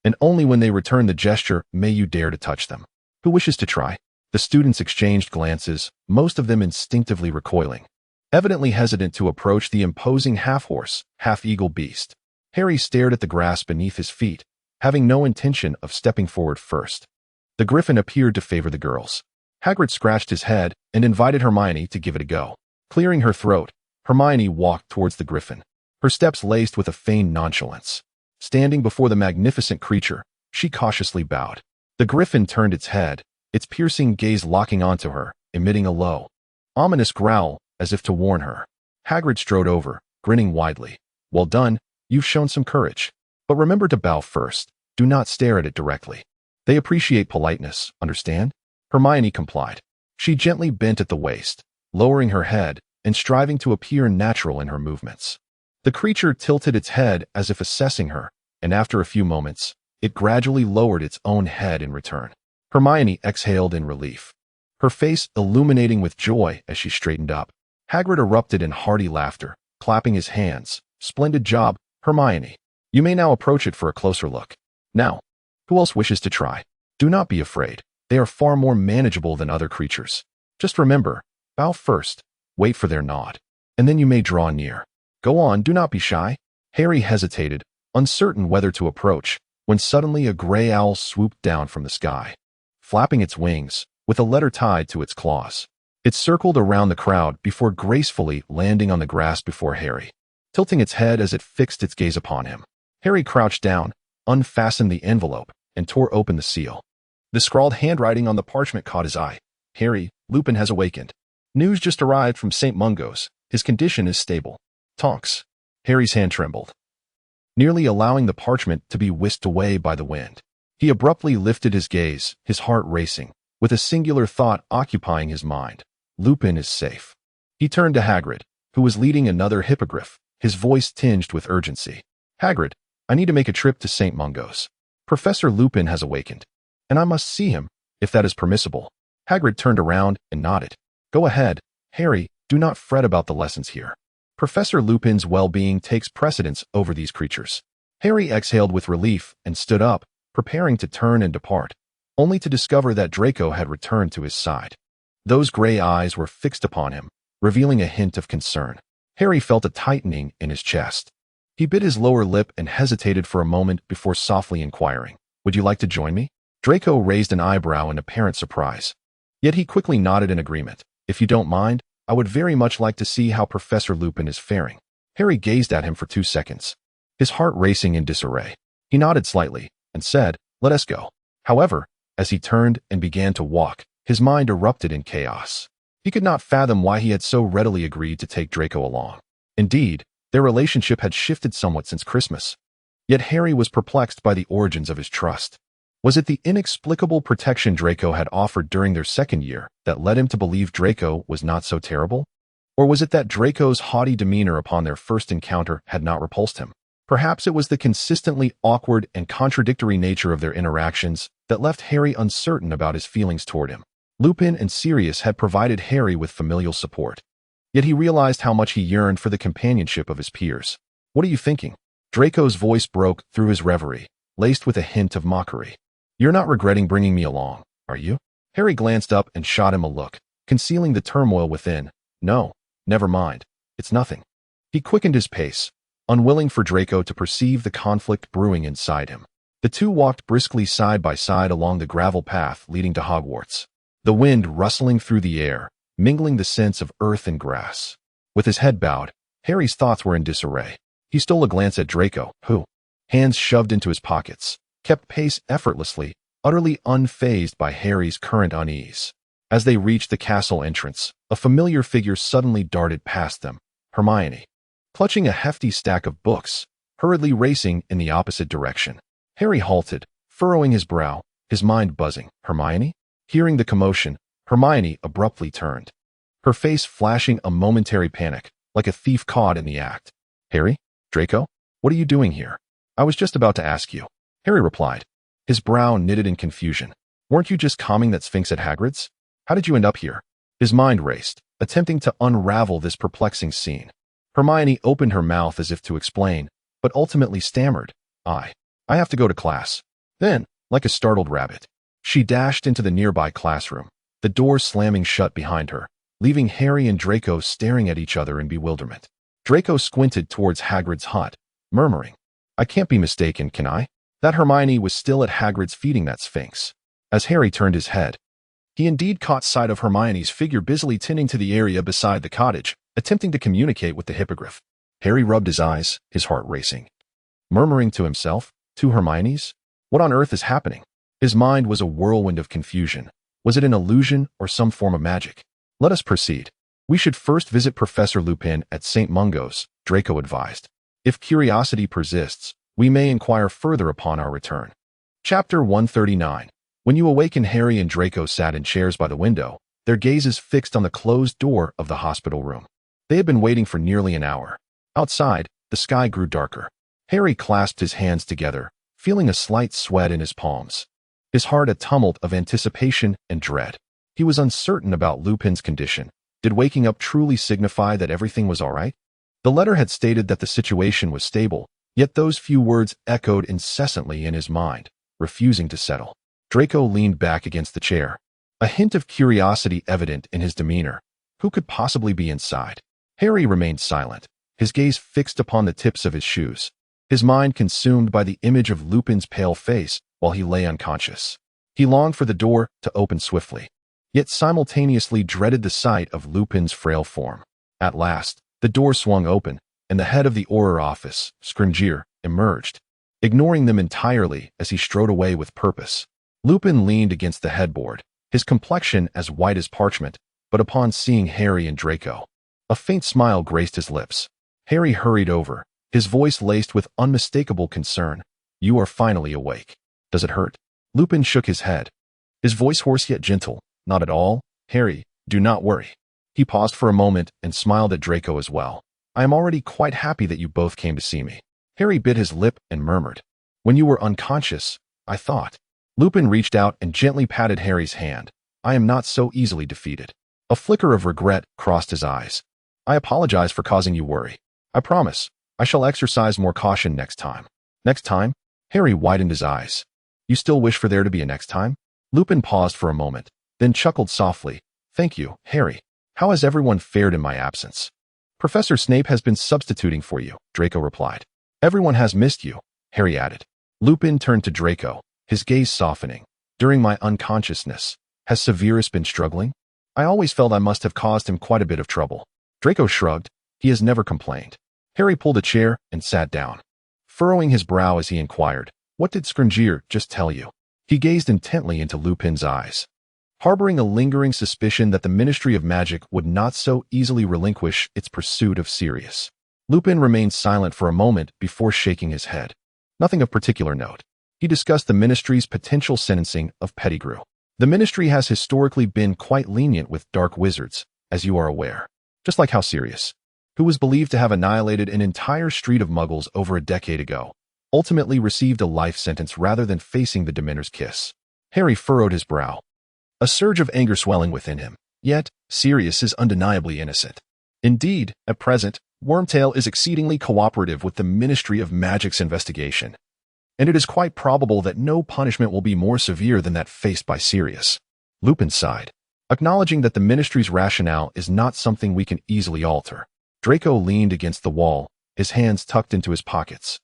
And only when they return the gesture may you dare to touch them. Who wishes to try?" The students exchanged glances, most of them instinctively recoiling, evidently hesitant to approach the imposing half-horse, half-eagle beast. Harry stared at the grass beneath his feet, having no intention of stepping forward first. The griffin appeared to favor the girls. Hagrid scratched his head and invited Hermione to give it a go. Clearing her throat, Hermione walked towards the griffin, her steps laced with a feigned nonchalance. Standing before the magnificent creature, she cautiously bowed. The griffin turned its head, its piercing gaze locking onto her, emitting a low, ominous growl as if to warn her. Hagrid strode over, grinning widely. "Well done, you've shown some courage. But remember to bow first. Do not stare at it directly. They appreciate politeness, understand?" Hermione complied. She gently bent at the waist, lowering her head and striving to appear natural in her movements. The creature tilted its head as if assessing her, and after a few moments, it gradually lowered its own head in return. Hermione exhaled in relief, her face illuminating with joy as she straightened up. Hagrid erupted in hearty laughter, clapping his hands. "Splendid job, Hermione. You may now approach it for a closer look. Now, who else wishes to try? Do not be afraid. They are far more manageable than other creatures. Just remember, bow first, wait for their nod, and then you may draw near. Go on, do not be shy." Harry hesitated, uncertain whether to approach, when suddenly a gray owl swooped down from the sky, flapping its wings, with a letter tied to its claws. It circled around the crowd before gracefully landing on the grass before Harry, tilting its head as it fixed its gaze upon him. Harry crouched down, unfastened the envelope, and tore open the seal. The scrawled handwriting on the parchment caught his eye. "Harry, Lupin has awakened. News just arrived from St. Mungo's. His condition is stable. Tonks." Harry's hand trembled, nearly allowing the parchment to be whisked away by the wind. He abruptly lifted his gaze, his heart racing, with a singular thought occupying his mind. Lupin is safe. He turned to Hagrid, who was leading another hippogriff, his voice tinged with urgency. "Hagrid, I need to make a trip to St. Mungo's. Professor Lupin has awakened, and I must see him, if that is permissible." Hagrid turned around and nodded. "Go ahead, Harry, do not fret about the lessons here. Professor Lupin's well-being takes precedence over these creatures." Harry exhaled with relief and stood up, preparing to turn and depart, only to discover that Draco had returned to his side. Those gray eyes were fixed upon him, revealing a hint of concern. Harry felt a tightening in his chest. He bit his lower lip and hesitated for a moment before softly inquiring, "Would you like to join me?" Draco raised an eyebrow in apparent surprise. Yet he quickly nodded in agreement. "If you don't mind, I would very much like to see how Professor Lupin is faring." Harry gazed at him for 2 seconds, his heart racing in disarray. He nodded slightly and said, "Let us go." However, as he turned and began to walk, his mind erupted in chaos. He could not fathom why he had so readily agreed to take Draco along. Indeed, their relationship had shifted somewhat since Christmas. Yet Harry was perplexed by the origins of his trust. Was it the inexplicable protection Draco had offered during their second year that led him to believe Draco was not so terrible? Or was it that Draco's haughty demeanor upon their first encounter had not repulsed him? Perhaps it was the consistently awkward and contradictory nature of their interactions that left Harry uncertain about his feelings toward him. Lupin and Sirius had provided Harry with familial support. Yet he realized how much he yearned for the companionship of his peers. "What are you thinking?" Draco's voice broke through his reverie, laced with a hint of mockery. "You're not regretting bringing me along, are you?" Harry glanced up and shot him a look, concealing the turmoil within. "No, never mind. It's nothing." He quickened his pace, unwilling for Draco to perceive the conflict brewing inside him. The two walked briskly side by side along the gravel path leading to Hogwarts, the wind rustling through the air, mingling the scents of earth and grass. With his head bowed, Harry's thoughts were in disarray. He stole a glance at Draco, who, hands shoved into his pockets, kept pace effortlessly, utterly unfazed by Harry's current unease. As they reached the castle entrance, a familiar figure suddenly darted past them, Hermione, clutching a hefty stack of books, hurriedly racing in the opposite direction. Harry halted, furrowing his brow, his mind buzzing. "Hermione?" Hearing the commotion, Hermione abruptly turned, her face flashing a momentary panic, like a thief caught in the act. "Harry? Draco? What are you doing here?" "I was just about to ask you," Harry replied, his brow knitted in confusion. "Weren't you just calming that Sphinx at Hagrid's? How did you end up here?" His mind raced, attempting to unravel this perplexing scene. Hermione opened her mouth as if to explain, but ultimately stammered, I have to go to class." Then, like a startled rabbit, she dashed into the nearby classroom, the door slamming shut behind her, leaving Harry and Draco staring at each other in bewilderment. Draco squinted towards Hagrid's hut, murmuring, "I can't be mistaken, can I? That Hermione was still at Hagrid's feeding that Sphinx." As Harry turned his head, he indeed caught sight of Hermione's figure busily tending to the area beside the cottage, attempting to communicate with the hippogriff. Harry rubbed his eyes, his heart racing, murmuring to himself, "Two Hermiones? What on earth is happening?" His mind was a whirlwind of confusion. Was it an illusion or some form of magic? "Let us proceed. We should first visit Professor Lupin at St. Mungo's," Draco advised. "If curiosity persists, we may inquire further upon our return." Chapter 139. When you awaken, Harry and Draco sat in chairs by the window, their gazes fixed on the closed door of the hospital room. They had been waiting for nearly an hour. Outside, the sky grew darker. Harry clasped his hands together, feeling a slight sweat in his palms, his heart a tumult of anticipation and dread. He was uncertain about Lupin's condition. Did waking up truly signify that everything was all right? The letter had stated that the situation was stable, yet those few words echoed incessantly in his mind, refusing to settle. Draco leaned back against the chair, a hint of curiosity evident in his demeanor. Who could possibly be inside? Harry remained silent, his gaze fixed upon the tips of his shoes, his mind consumed by the image of Lupin's pale face while he lay unconscious. He longed for the door to open swiftly, yet simultaneously dreaded the sight of Lupin's frail form. At last, the door swung open, and the head of the Auror office, Scrimgeour, emerged, ignoring them entirely as he strode away with purpose. Lupin leaned against the headboard, his complexion as white as parchment, but upon seeing Harry and Draco, a faint smile graced his lips. Harry hurried over, his voice laced with unmistakable concern. "You are finally awake. Does it hurt?" Lupin shook his head, his voice hoarse yet gentle. "Not at all, Harry, do not worry." He paused for a moment and smiled at Draco as well. "I am already quite happy that you both came to see me." Harry bit his lip and murmured, "When you were unconscious, I thought." Lupin reached out and gently patted Harry's hand. "I am not so easily defeated." A flicker of regret crossed his eyes. "I apologize for causing you worry. I promise, I shall exercise more caution next time." "Next time?" Harry widened his eyes. "You still wish for there to be a next time?" Lupin paused for a moment, then chuckled softly. "Thank you, Harry. How has everyone fared in my absence?" "Professor Snape has been substituting for you," Draco replied. "Everyone has missed you," Harry added. Lupin turned to Draco, his gaze softening. "During my unconsciousness, has Severus been struggling? I always felt I must have caused him quite a bit of trouble." Draco shrugged. "He has never complained." Harry pulled a chair and sat down, furrowing his brow as he inquired, "What did Scrimgeour just tell you?" He gazed intently into Lupin's eyes, harboring a lingering suspicion that the Ministry of Magic would not so easily relinquish its pursuit of Sirius. Lupin remained silent for a moment before shaking his head. Nothing of particular note. He discussed the Ministry's potential sentencing of Pettigrew. The Ministry has historically been quite lenient with dark wizards, as you are aware. Just like how Sirius, who was believed to have annihilated an entire street of muggles over a decade ago, ultimately received a life sentence rather than facing the Dementor's kiss. Harry furrowed his brow, a surge of anger swelling within him. Yet, Sirius is undeniably innocent. Indeed, at present, Wormtail is exceedingly cooperative with the Ministry of Magic's investigation, and it is quite probable that no punishment will be more severe than that faced by Sirius. Lupin sighed, acknowledging that the Ministry's rationale is not something we can easily alter. Draco leaned against the wall, his hands tucked into his pockets,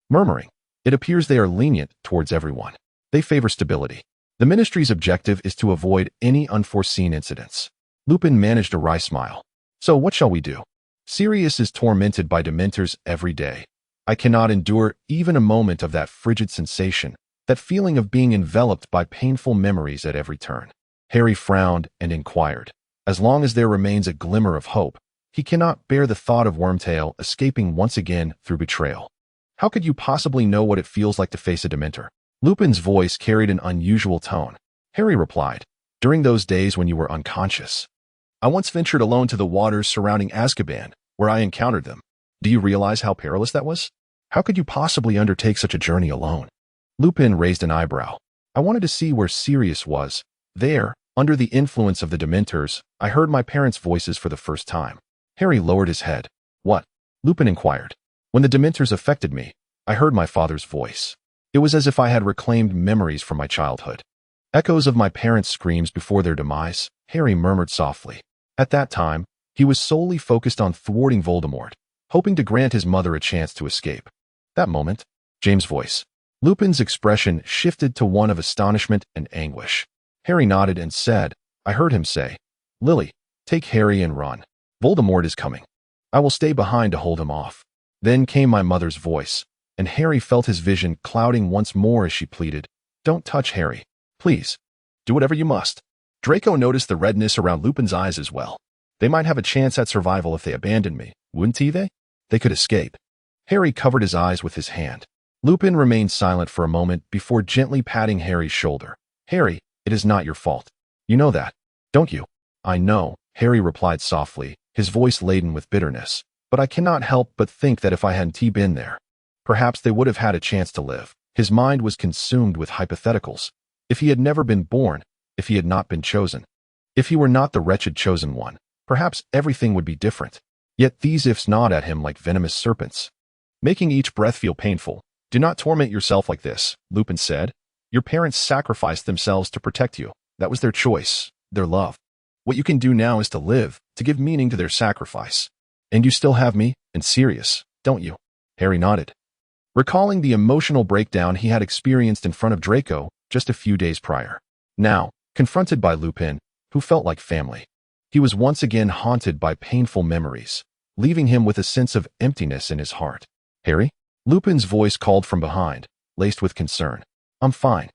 murmuring, "It appears they are lenient towards everyone. They favor stability. The Ministry's objective is to avoid any unforeseen incidents." Lupin managed a wry smile. "So what shall we do? Sirius is tormented by Dementors every day. I cannot endure even a moment of that frigid sensation, that feeling of being enveloped by painful memories at every turn." Harry frowned and inquired. As long as there remains a glimmer of hope, he cannot bear the thought of Wormtail escaping once again through betrayal. "How could you possibly know what it feels like to face a Dementor?" Lupin's voice carried an unusual tone. Harry replied, "During those days when you were unconscious, I once ventured alone to the waters surrounding Azkaban, where I encountered them. Do you realize how perilous that was? How could you possibly undertake such a journey alone?" Lupin raised an eyebrow. "I wanted to see where Sirius was. There, under the influence of the Dementors, I heard my parents' voices for the first time." Harry lowered his head. "What?" Lupin inquired. "When the Dementors affected me, I heard my father's voice. It was as if I had reclaimed memories from my childhood. Echoes of my parents' screams before their demise," Harry murmured softly. At that time, he was solely focused on thwarting Voldemort, hoping to grant his mother a chance to escape. That moment, James' voice. Lupin's expression shifted to one of astonishment and anguish. Harry nodded and said, "I heard him say, 'Lily, take Harry and run. Voldemort is coming. I will stay behind to hold him off.'" Then came my mother's voice, and Harry felt his vision clouding once more as she pleaded, "Don't touch Harry. Please. Do whatever you must." Draco noticed the redness around Lupin's eyes as well. "They might have a chance at survival if they abandoned me, wouldn't they? They could escape." Harry covered his eyes with his hand. Lupin remained silent for a moment before gently patting Harry's shoulder. "Harry, it is not your fault. You know that, don't you?" "I know," Harry replied softly, his voice laden with bitterness. "But I cannot help but think that if I hadn't been there, perhaps they would have had a chance to live." His mind was consumed with hypotheticals. If he had never been born, if he had not been chosen, if he were not the wretched chosen one, perhaps everything would be different. Yet these ifs gnawed at him like venomous serpents, making each breath feel painful. "Do not torment yourself like this," Lupin said. "Your parents sacrificed themselves to protect you. That was their choice, their love. What you can do now is to live, to give meaning to their sacrifice. And you still have me and Sirius, don't you?" Harry nodded, recalling the emotional breakdown he had experienced in front of Draco just a few days prior. Now, confronted by Lupin, who felt like family, he was once again haunted by painful memories, leaving him with a sense of emptiness in his heart. "Harry?" Lupin's voice called from behind, laced with concern. "I'm fine."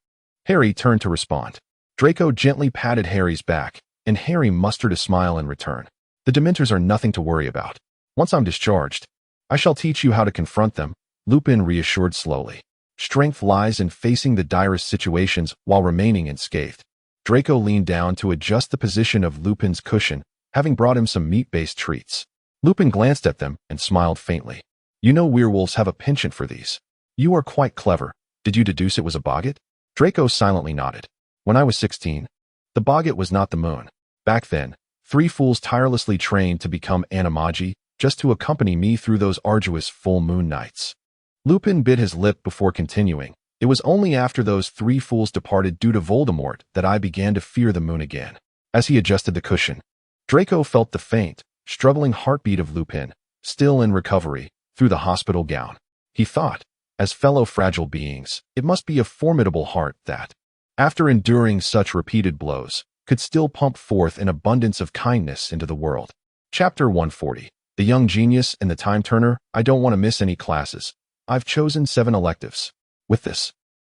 Harry turned to respond. Draco gently patted Harry's back, and Harry mustered a smile in return. "The Dementors are nothing to worry about. Once I'm discharged, I shall teach you how to confront them," Lupin reassured slowly. "Strength lies in facing the direst situations while remaining unscathed." Draco leaned down to adjust the position of Lupin's cushion, having brought him some meat-based treats. Lupin glanced at them and smiled faintly. "You know werewolves have a penchant for these. You are quite clever. Did you deduce it was a boggart?" Draco silently nodded. "When I was 16, the boggart was not the moon. Back then, 3 fools tirelessly trained to become animagi just to accompany me through those arduous full moon nights." Lupin bit his lip before continuing. "It was only after those 3 fools departed due to Voldemort that I began to fear the moon again." As he adjusted the cushion, Draco felt the faint, struggling heartbeat of Lupin, still in recovery, through the hospital gown. He thought, as fellow fragile beings, it must be a formidable heart that, after enduring such repeated blows, could still pump forth an abundance of kindness into the world. Chapter 140. The Young Genius and the Time Turner. "I don't want to miss any classes. I've chosen 7 electives. With this,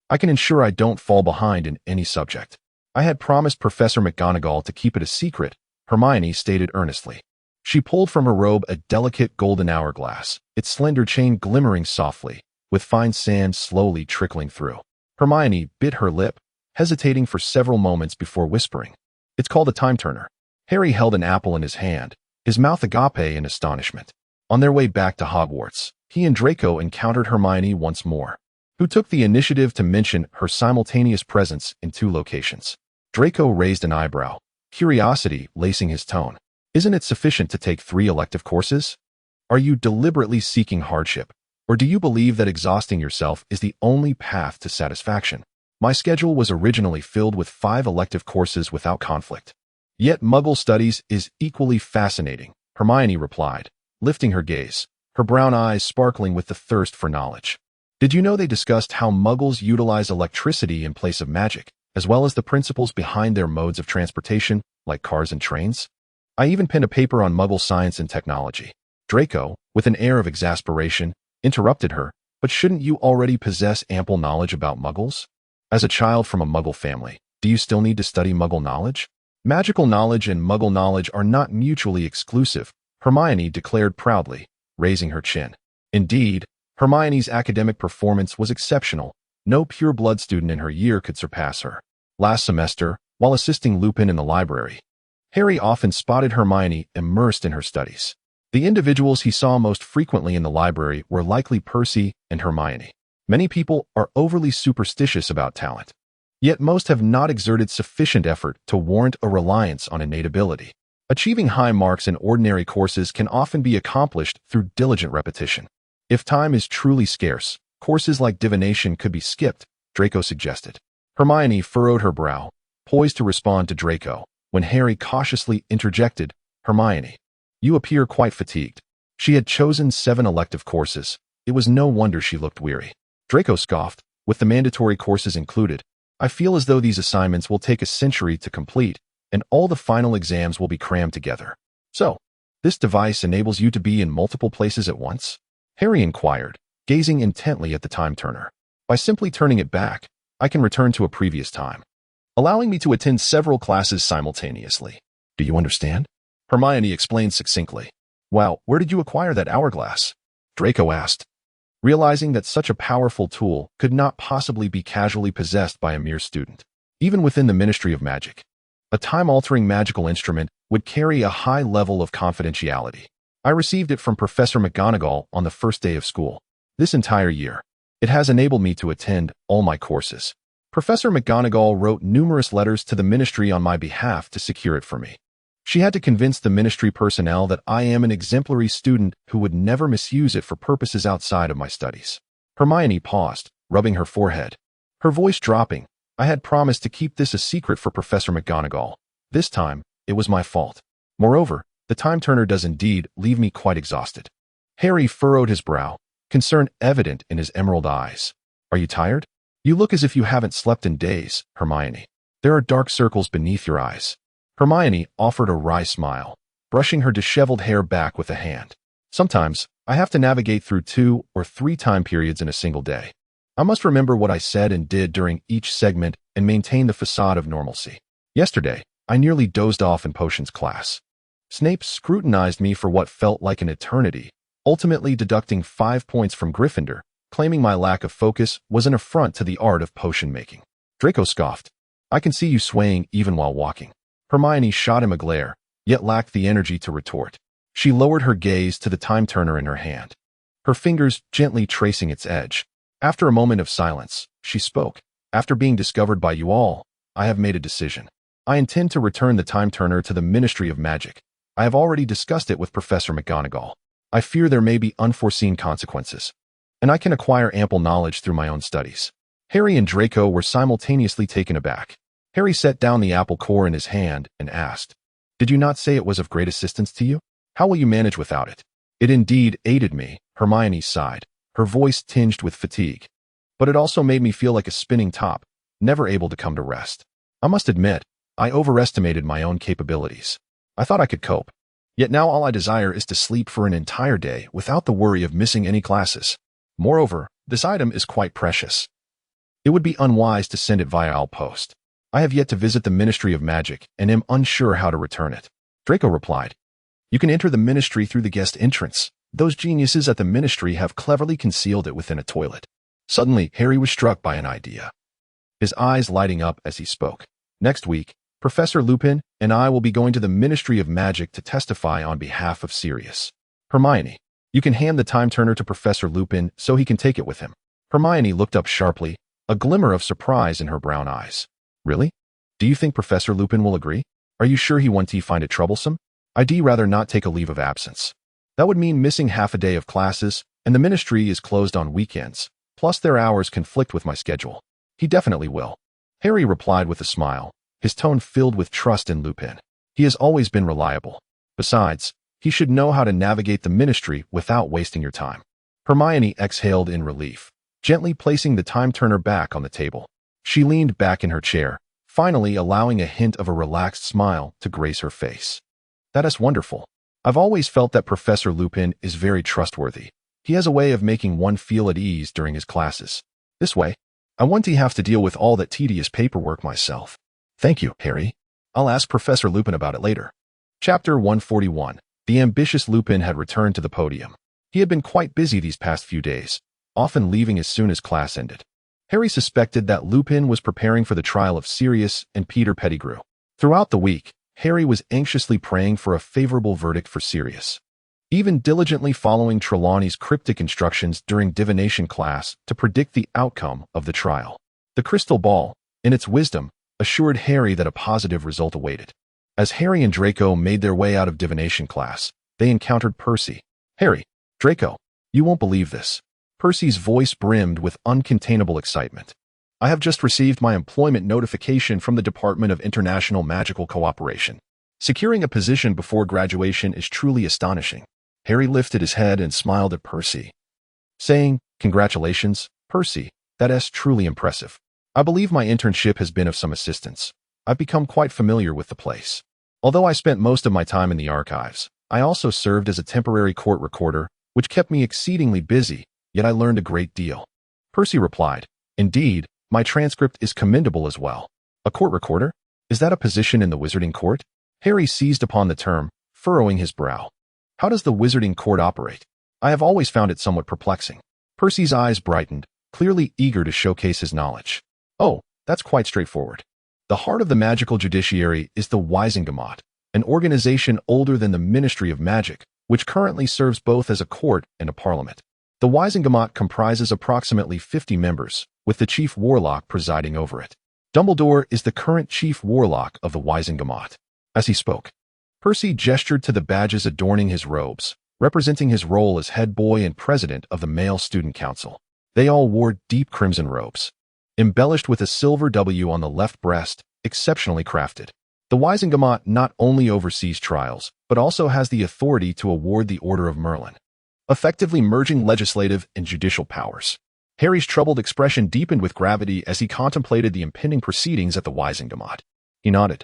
I can ensure I don't fall behind in any subject." "I had promised Professor McGonagall to keep it a secret," Hermione stated earnestly. She pulled from her robe a delicate golden hourglass, its slender chain glimmering softly, with fine sand slowly trickling through. Hermione bit her lip, hesitating for several moments before whispering, "It's called a time turner." Harry held an apple in his hand, his mouth agape in astonishment. On their way back to Hogwarts, he and Draco encountered Hermione once more, who took the initiative to mention her simultaneous presence in 2 locations. Draco raised an eyebrow, curiosity lacing his tone. "Isn't it sufficient to take 3 elective courses? Are you deliberately seeking hardship, or do you believe that exhausting yourself is the only path to satisfaction? My schedule was originally filled with 5 elective courses without conflict. Yet Muggle studies is equally fascinating," Hermione replied, lifting her gaze, her brown eyes sparkling with the thirst for knowledge. "Did you know they discussed how Muggles utilize electricity in place of magic, as well as the principles behind their modes of transportation, like cars and trains? I even penned a paper on Muggle science and technology." Draco, with an air of exasperation, interrupted her, "But shouldn't you already possess ample knowledge about Muggles? As a child from a Muggle family, do you still need to study Muggle knowledge?" "Magical knowledge and Muggle knowledge are not mutually exclusive," Hermione declared proudly, raising her chin. Indeed, Hermione's academic performance was exceptional. No pure-blood student in her year could surpass her. Last semester, while assisting Lupin in the library, Harry often spotted Hermione immersed in her studies. The individuals he saw most frequently in the library were likely Percy and Hermione. Many people are overly superstitious about talent, yet most have not exerted sufficient effort to warrant a reliance on innate ability. Achieving high marks in ordinary courses can often be accomplished through diligent repetition. If time is truly scarce, courses like divination could be skipped, Draco suggested. Hermione furrowed her brow, poised to respond to Draco, when Harry cautiously interjected, "Hermione, you appear quite fatigued." She had chosen 7 elective courses. It was no wonder she looked weary. Draco scoffed, "With the mandatory courses included, I feel as though these assignments will take a century to complete, and all the final exams will be crammed together. So, this device enables you to be in multiple places at once?" Harry inquired, gazing intently at the time turner. "By simply turning it back, I can return to a previous time, allowing me to attend several classes simultaneously. Do you understand?" Hermione explained succinctly. "Wow, where did you acquire that hourglass?" Draco asked, realizing that such a powerful tool could not possibly be casually possessed by a mere student. Even within the Ministry of Magic, a time-altering magical instrument would carry a high level of confidentiality. "I received it from Professor McGonagall on the first day of school. This entire year, it has enabled me to attend all my courses. Professor McGonagall wrote numerous letters to the Ministry on my behalf to secure it for me. She had to convince the Ministry personnel that I am an exemplary student who would never misuse it for purposes outside of my studies." Hermione paused, rubbing her forehead, her voice dropping. "I had promised to keep this a secret for Professor McGonagall. This time, it was my fault. Moreover, the time turner does indeed leave me quite exhausted." Harry furrowed his brow, concern evident in his emerald eyes. "Are you tired? You look as if you haven't slept in days, Hermione. There are dark circles beneath your eyes." Hermione offered a wry smile, brushing her disheveled hair back with a hand. "Sometimes, I have to navigate through 2 or 3 time periods in a single day. I must remember what I said and did during each segment and maintain the facade of normalcy. Yesterday, I nearly dozed off in potions class. Snape scrutinized me for what felt like an eternity, ultimately deducting 5 points from Gryffindor, claiming my lack of focus was an affront to the art of potion making." Draco scoffed. "I can see you swaying even while walking." Hermione shot him a glare, yet lacked the energy to retort. She lowered her gaze to the time turner in her hand, her fingers gently tracing its edge. After a moment of silence, she spoke. "After being discovered by you all, I have made a decision. I intend to return the time turner to the Ministry of Magic. I have already discussed it with Professor McGonagall. I fear there may be unforeseen consequences, and I can acquire ample knowledge through my own studies." Harry and Draco were simultaneously taken aback. Harry set down the apple core in his hand and asked, "Did you not say it was of great assistance to you? How will you manage without it?" "It indeed aided me," Hermione sighed, her voice tinged with fatigue. "But it also made me feel like a spinning top, never able to come to rest. I must admit, I overestimated my own capabilities. I thought I could cope. Yet now all I desire is to sleep for an entire day without the worry of missing any classes. Moreover, this item is quite precious. It would be unwise to send it via outpost. I have yet to visit the Ministry of Magic and am unsure how to return it." Draco replied, You can enter the ministry through the guest entrance. Those geniuses at the ministry have cleverly concealed it within a toilet. Suddenly, Harry was struck by an idea, his eyes lighting up as he spoke. Next week, Professor Lupin and I will be going to the Ministry of Magic to testify on behalf of Sirius. Hermione, you can hand the time turner to Professor Lupin so he can take it with him. Hermione looked up sharply, a glimmer of surprise in her brown eyes. Really? Do you think Professor Lupin will agree? Are you sure he won't find it troublesome? I'd rather not take a leave of absence. That would mean missing half a day of classes, and the ministry is closed on weekends, plus their hours conflict with my schedule. He definitely will. Harry replied with a smile, his tone filled with trust in Lupin. He has always been reliable. Besides, he should know how to navigate the ministry without wasting your time. Hermione exhaled in relief, gently placing the time turner back on the table. She leaned back in her chair, finally allowing a hint of a relaxed smile to grace her face. That is wonderful. I've always felt that Professor Lupin is very trustworthy. He has a way of making one feel at ease during his classes. This way, I won't have to deal with all that tedious paperwork myself. Thank you, Harry. I'll ask Professor Lupin about it later. Chapter 141. The ambitious Lupin had returned to the podium. He had been quite busy these past few days, often leaving as soon as class ended. Harry suspected that Lupin was preparing for the trial of Sirius and Peter Pettigrew. Throughout the week, Harry was anxiously praying for a favorable verdict for Sirius, even diligently following Trelawney's cryptic instructions during divination class to predict the outcome of the trial. The crystal ball, in its wisdom, assured Harry that a positive result awaited. As Harry and Draco made their way out of divination class, they encountered Percy. Harry, Draco, you won't believe this. Percy's voice brimmed with uncontainable excitement. I have just received my employment notification from the Department of International Magical Cooperation. Securing a position before graduation is truly astonishing. Harry lifted his head and smiled at Percy, saying, "Congratulations, Percy, that is truly impressive. I believe my internship has been of some assistance. I've become quite familiar with the place. Although I spent most of my time in the archives, I also served as a temporary court recorder, which kept me exceedingly busy, yet I learned a great deal." Percy replied, "Indeed, my transcript is commendable as well." A court recorder? Is that a position in the wizarding court? Harry seized upon the term, furrowing his brow. How does the wizarding court operate? I have always found it somewhat perplexing. Percy's eyes brightened, clearly eager to showcase his knowledge. Oh, that's quite straightforward. The heart of the magical judiciary is the Wisingamot, an organization older than the Ministry of Magic, which currently serves both as a court and a parliament. The Wisingamot comprises approximately 50 members, with the chief warlock presiding over it. Dumbledore is the current chief warlock of the Wisingamot. As he spoke, Percy gestured to the badges adorning his robes, representing his role as head boy and president of the male student council. They all wore deep crimson robes, embellished with a silver W on the left breast, exceptionally crafted. The Wisingamot not only oversees trials, but also has the authority to award the Order of Merlin, effectively merging legislative and judicial powers. Harry's troubled expression deepened with gravity as he contemplated the impending proceedings at the Wisingamot. He nodded,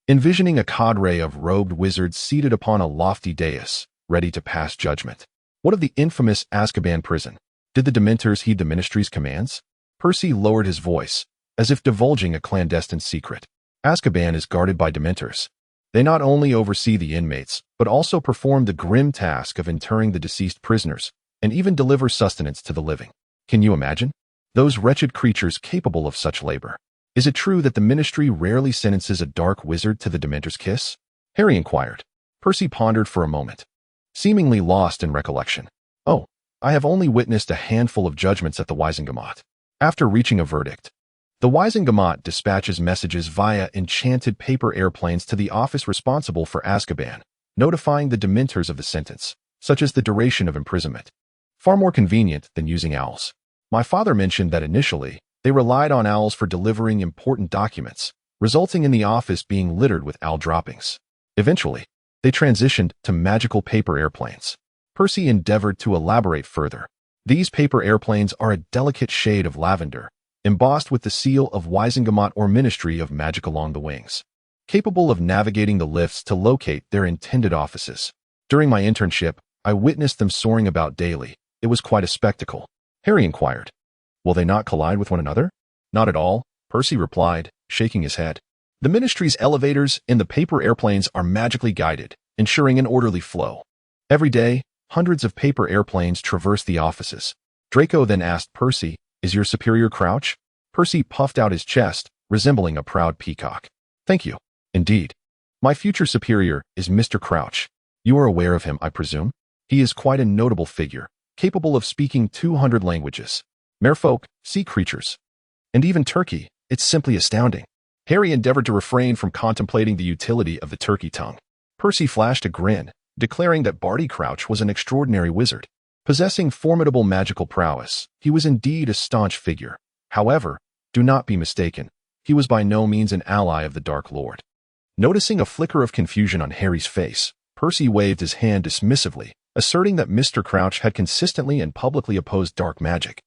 envisioning a cadre of robed wizards seated upon a lofty dais, ready to pass judgment. What of the infamous Azkaban prison? Did the Dementors heed the Ministry's commands? Percy lowered his voice, as if divulging a clandestine secret. Azkaban is guarded by Dementors. They not only oversee the inmates, but also perform the grim task of interring the deceased prisoners, and even deliver sustenance to the living. Can you imagine? Those wretched creatures capable of such labor. Is it true that the Ministry rarely sentences a dark wizard to the Dementor's kiss? Harry inquired. Percy pondered for a moment, seemingly lost in recollection. Oh, I have only witnessed a handful of judgments at the Wisingamot. After reaching a verdict, the Wisingamot dispatches messages via enchanted paper airplanes to the office responsible for Azkaban, notifying the Dementors of the sentence, such as the duration of imprisonment. Far more convenient than using owls. My father mentioned that initially, they relied on owls for delivering important documents, resulting in the office being littered with owl droppings. Eventually, they transitioned to magical paper airplanes. Percy endeavored to elaborate further. These paper airplanes are a delicate shade of lavender, embossed with the seal of Wisingamot or Ministry of Magic along the wings, capable of navigating the lifts to locate their intended offices. During my internship, I witnessed them soaring about daily. It was quite a spectacle. Harry inquired, "Will they not collide with one another?" "Not at all," Percy replied, shaking his head. "The Ministry's elevators in the paper airplanes are magically guided, ensuring an orderly flow. Every day, hundreds of paper airplanes traversed the offices. Draco then asked Percy, "Is your superior Crouch?" Percy puffed out his chest, resembling a proud peacock. "Thank you. Indeed. My future superior is Mr. Crouch. You are aware of him, I presume? He is quite a notable figure, capable of speaking 200 languages. Merfolk, sea creatures, and even turkey. It's simply astounding." Harry endeavored to refrain from contemplating the utility of the turkey tongue. Percy flashed a grin, declaring that Barty Crouch was an extraordinary wizard. Possessing formidable magical prowess, he was indeed a staunch figure. However, do not be mistaken, he was by no means an ally of the Dark Lord. Noticing a flicker of confusion on Harry's face, Percy waved his hand dismissively, asserting that Mr. Crouch had consistently and publicly opposed dark magic.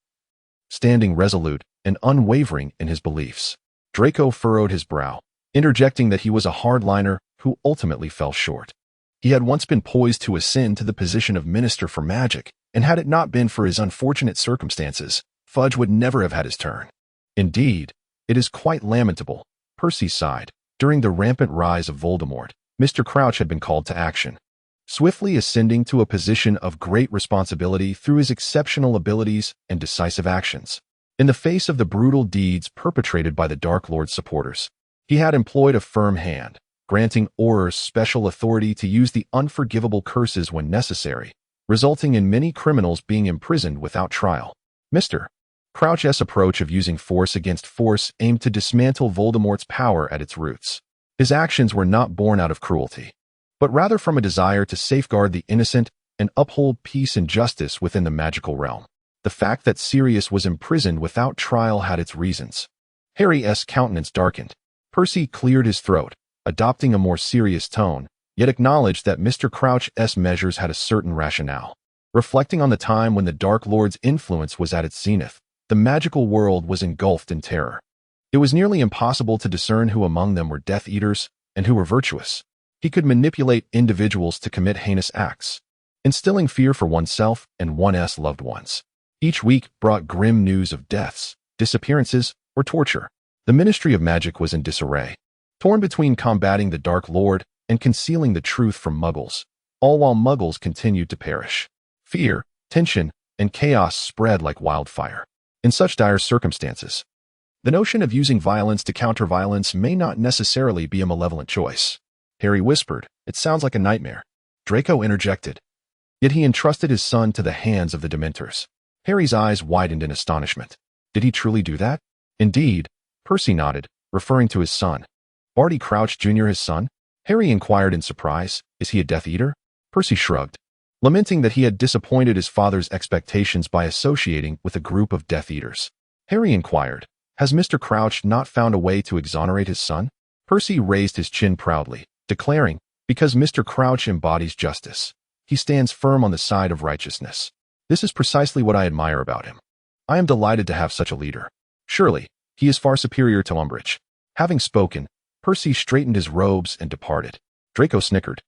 Standing resolute and unwavering in his beliefs, Draco furrowed his brow, interjecting that he was a hardliner who ultimately fell short. He had once been poised to ascend to the position of Minister for Magic, and had it not been for his unfortunate circumstances, Fudge would never have had his turn. Indeed, it is quite lamentable, Percy sighed. During the rampant rise of Voldemort, Mr. Crouch had been called to action, swiftly ascending to a position of great responsibility through his exceptional abilities and decisive actions. In the face of the brutal deeds perpetrated by the Dark Lord's supporters, he had employed a firm hand, granting Aurors special authority to use the unforgivable curses when necessary, resulting in many criminals being imprisoned without trial. Mr. Crouch's approach of using force against force aimed to dismantle Voldemort's power at its roots. His actions were not born out of cruelty, but rather from a desire to safeguard the innocent and uphold peace and justice within the magical realm. The fact that Sirius was imprisoned without trial had its reasons. Harry's countenance darkened. Percy cleared his throat, adopting a more serious tone, yet acknowledged that Mr. Crouch's measures had a certain rationale. Reflecting on the time when the Dark Lord's influence was at its zenith, the magical world was engulfed in terror. It was nearly impossible to discern who among them were Death Eaters and who were virtuous. He could manipulate individuals to commit heinous acts, instilling fear for oneself and one's loved ones. Each week brought grim news of deaths, disappearances, or torture. The Ministry of Magic was in disarray, torn between combating the Dark Lord and concealing the truth from Muggles, all while Muggles continued to perish. Fear, tension, and chaos spread like wildfire. In such dire circumstances, the notion of using violence to counter violence may not necessarily be a malevolent choice. Harry whispered, "It sounds like a nightmare." Draco interjected, "Yet he entrusted his son to the hands of the Dementors." Harry's eyes widened in astonishment. Did he truly do that? Indeed, Percy nodded, referring to his son. Barty Crouch Jr. his son? Harry inquired in surprise. Is he a Death Eater? Percy shrugged, lamenting that he had disappointed his father's expectations by associating with a group of Death Eaters. Harry inquired, "Has Mr. Crouch not found a way to exonerate his son?" Percy raised his chin proudly, declaring, "Because Mr. Crouch embodies justice. He stands firm on the side of righteousness. This is precisely what I admire about him. I am delighted to have such a leader. Surely, he is far superior to Umbridge." Having spoken, Percy straightened his robes and departed. Draco snickered,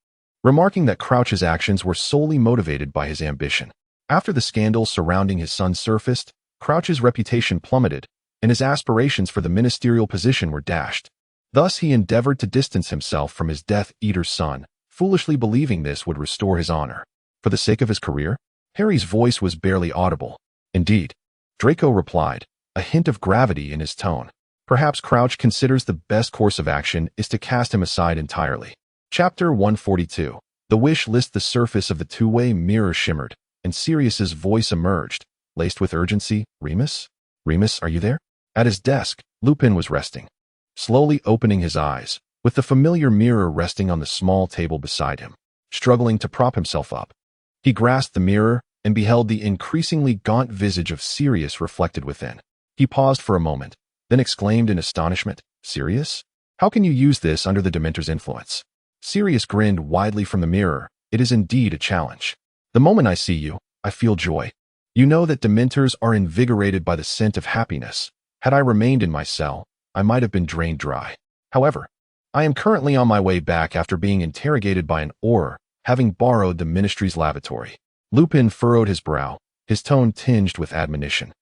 remarking that Crouch's actions were solely motivated by his ambition. After the scandal surrounding his son surfaced, Crouch's reputation plummeted, and his aspirations for the ministerial position were dashed. Thus he endeavored to distance himself from his Death Eater's son, foolishly believing this would restore his honor. For the sake of his career? Harry's voice was barely audible. Indeed, Draco replied, a hint of gravity in his tone. Perhaps Crouch considers the best course of action is to cast him aside entirely. Chapter 142. The wish list. The surface of the two-way mirror shimmered, and Sirius's voice emerged, laced with urgency. "Remus? Remus, are you there?" At his desk, Lupin was resting, slowly opening his eyes, with the familiar mirror resting on the small table beside him. Struggling to prop himself up, he grasped the mirror and beheld the increasingly gaunt visage of Sirius reflected within. He paused for a moment, then exclaimed in astonishment, "Sirius? How can you use this under the Dementor's influence?" Sirius grinned widely from the mirror. "It is indeed a challenge. The moment I see you, I feel joy. You know that Dementors are invigorated by the scent of happiness. Had I remained in my cell, I might have been drained dry. However, I am currently on my way back after being interrogated by an Auror, having borrowed the Ministry's lavatory." Lupin furrowed his brow, his tone tinged with admonition.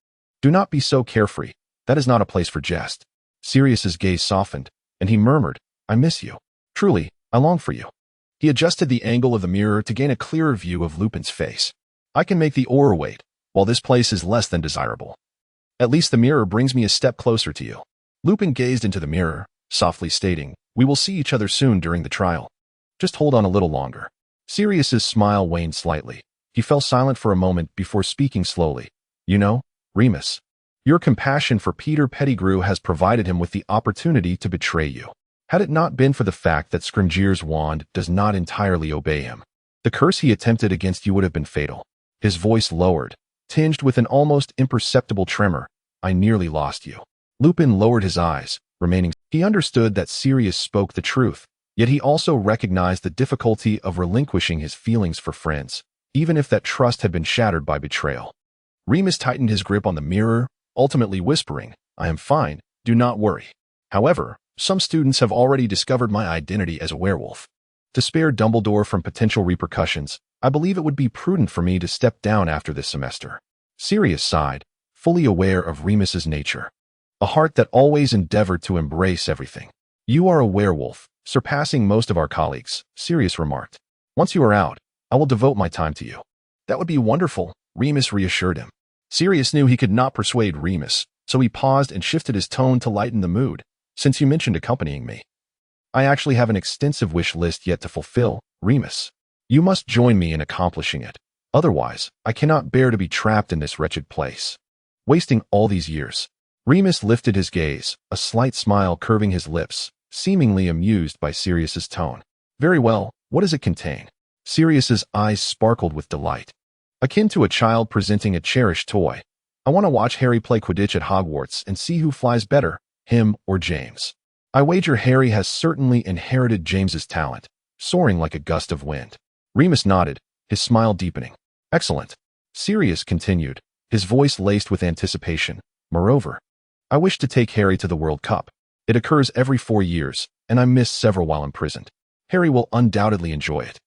"Do not be so carefree. That is not a place for jest." Sirius's gaze softened, and he murmured, "I miss you. Truly, I long for you." He adjusted the angle of the mirror to gain a clearer view of Lupin's face. I can make the aura wait, while this place is less than desirable. At least the mirror brings me a step closer to you. Lupin gazed into the mirror, softly stating, "We will see each other soon during the trial. Just hold on a little longer." Sirius's smile waned slightly. He fell silent for a moment before speaking slowly. "You know, Remus, your compassion for Peter Pettigrew has provided him with the opportunity to betray you. Had it not been for the fact that Scrimgeour's wand does not entirely obey him, the curse he attempted against you would have been fatal." His voice lowered, tinged with an almost imperceptible tremor. "I nearly lost you." Lupin lowered his eyes, remaining. He understood that Sirius spoke the truth, yet he also recognized the difficulty of relinquishing his feelings for friends, even if that trust had been shattered by betrayal. Remus tightened his grip on the mirror, ultimately whispering, "I am fine, do not worry. However, some students have already discovered my identity as a werewolf. To spare Dumbledore from potential repercussions, I believe it would be prudent for me to step down after this semester." Sirius sighed, fully aware of Remus's nature. A heart that always endeavored to embrace everything. "You are a werewolf, surpassing most of our colleagues," Sirius remarked. "Once you are out, I will devote my time to you." "That would be wonderful," Remus reassured him. Sirius knew he could not persuade Remus, so he paused and shifted his tone to lighten the mood. "Since you mentioned accompanying me, I actually have an extensive wish list yet to fulfill, Remus. You must join me in accomplishing it. Otherwise, I cannot bear to be trapped in this wretched place. Wasting all these years." Remus lifted his gaze, a slight smile curving his lips, seemingly amused by Sirius's tone. "Very well, what does it contain?" Sirius's eyes sparkled with delight. "Akin to a child presenting a cherished toy. I want to watch Harry play Quidditch at Hogwarts and see who flies better, him or James. I wager Harry has certainly inherited James's talent, soaring like a gust of wind." Remus nodded, his smile deepening. "Excellent." Sirius continued, his voice laced with anticipation. "Moreover, I wish to take Harry to the World Cup. It occurs every 4 years, and I missed several while imprisoned. Harry will undoubtedly enjoy it.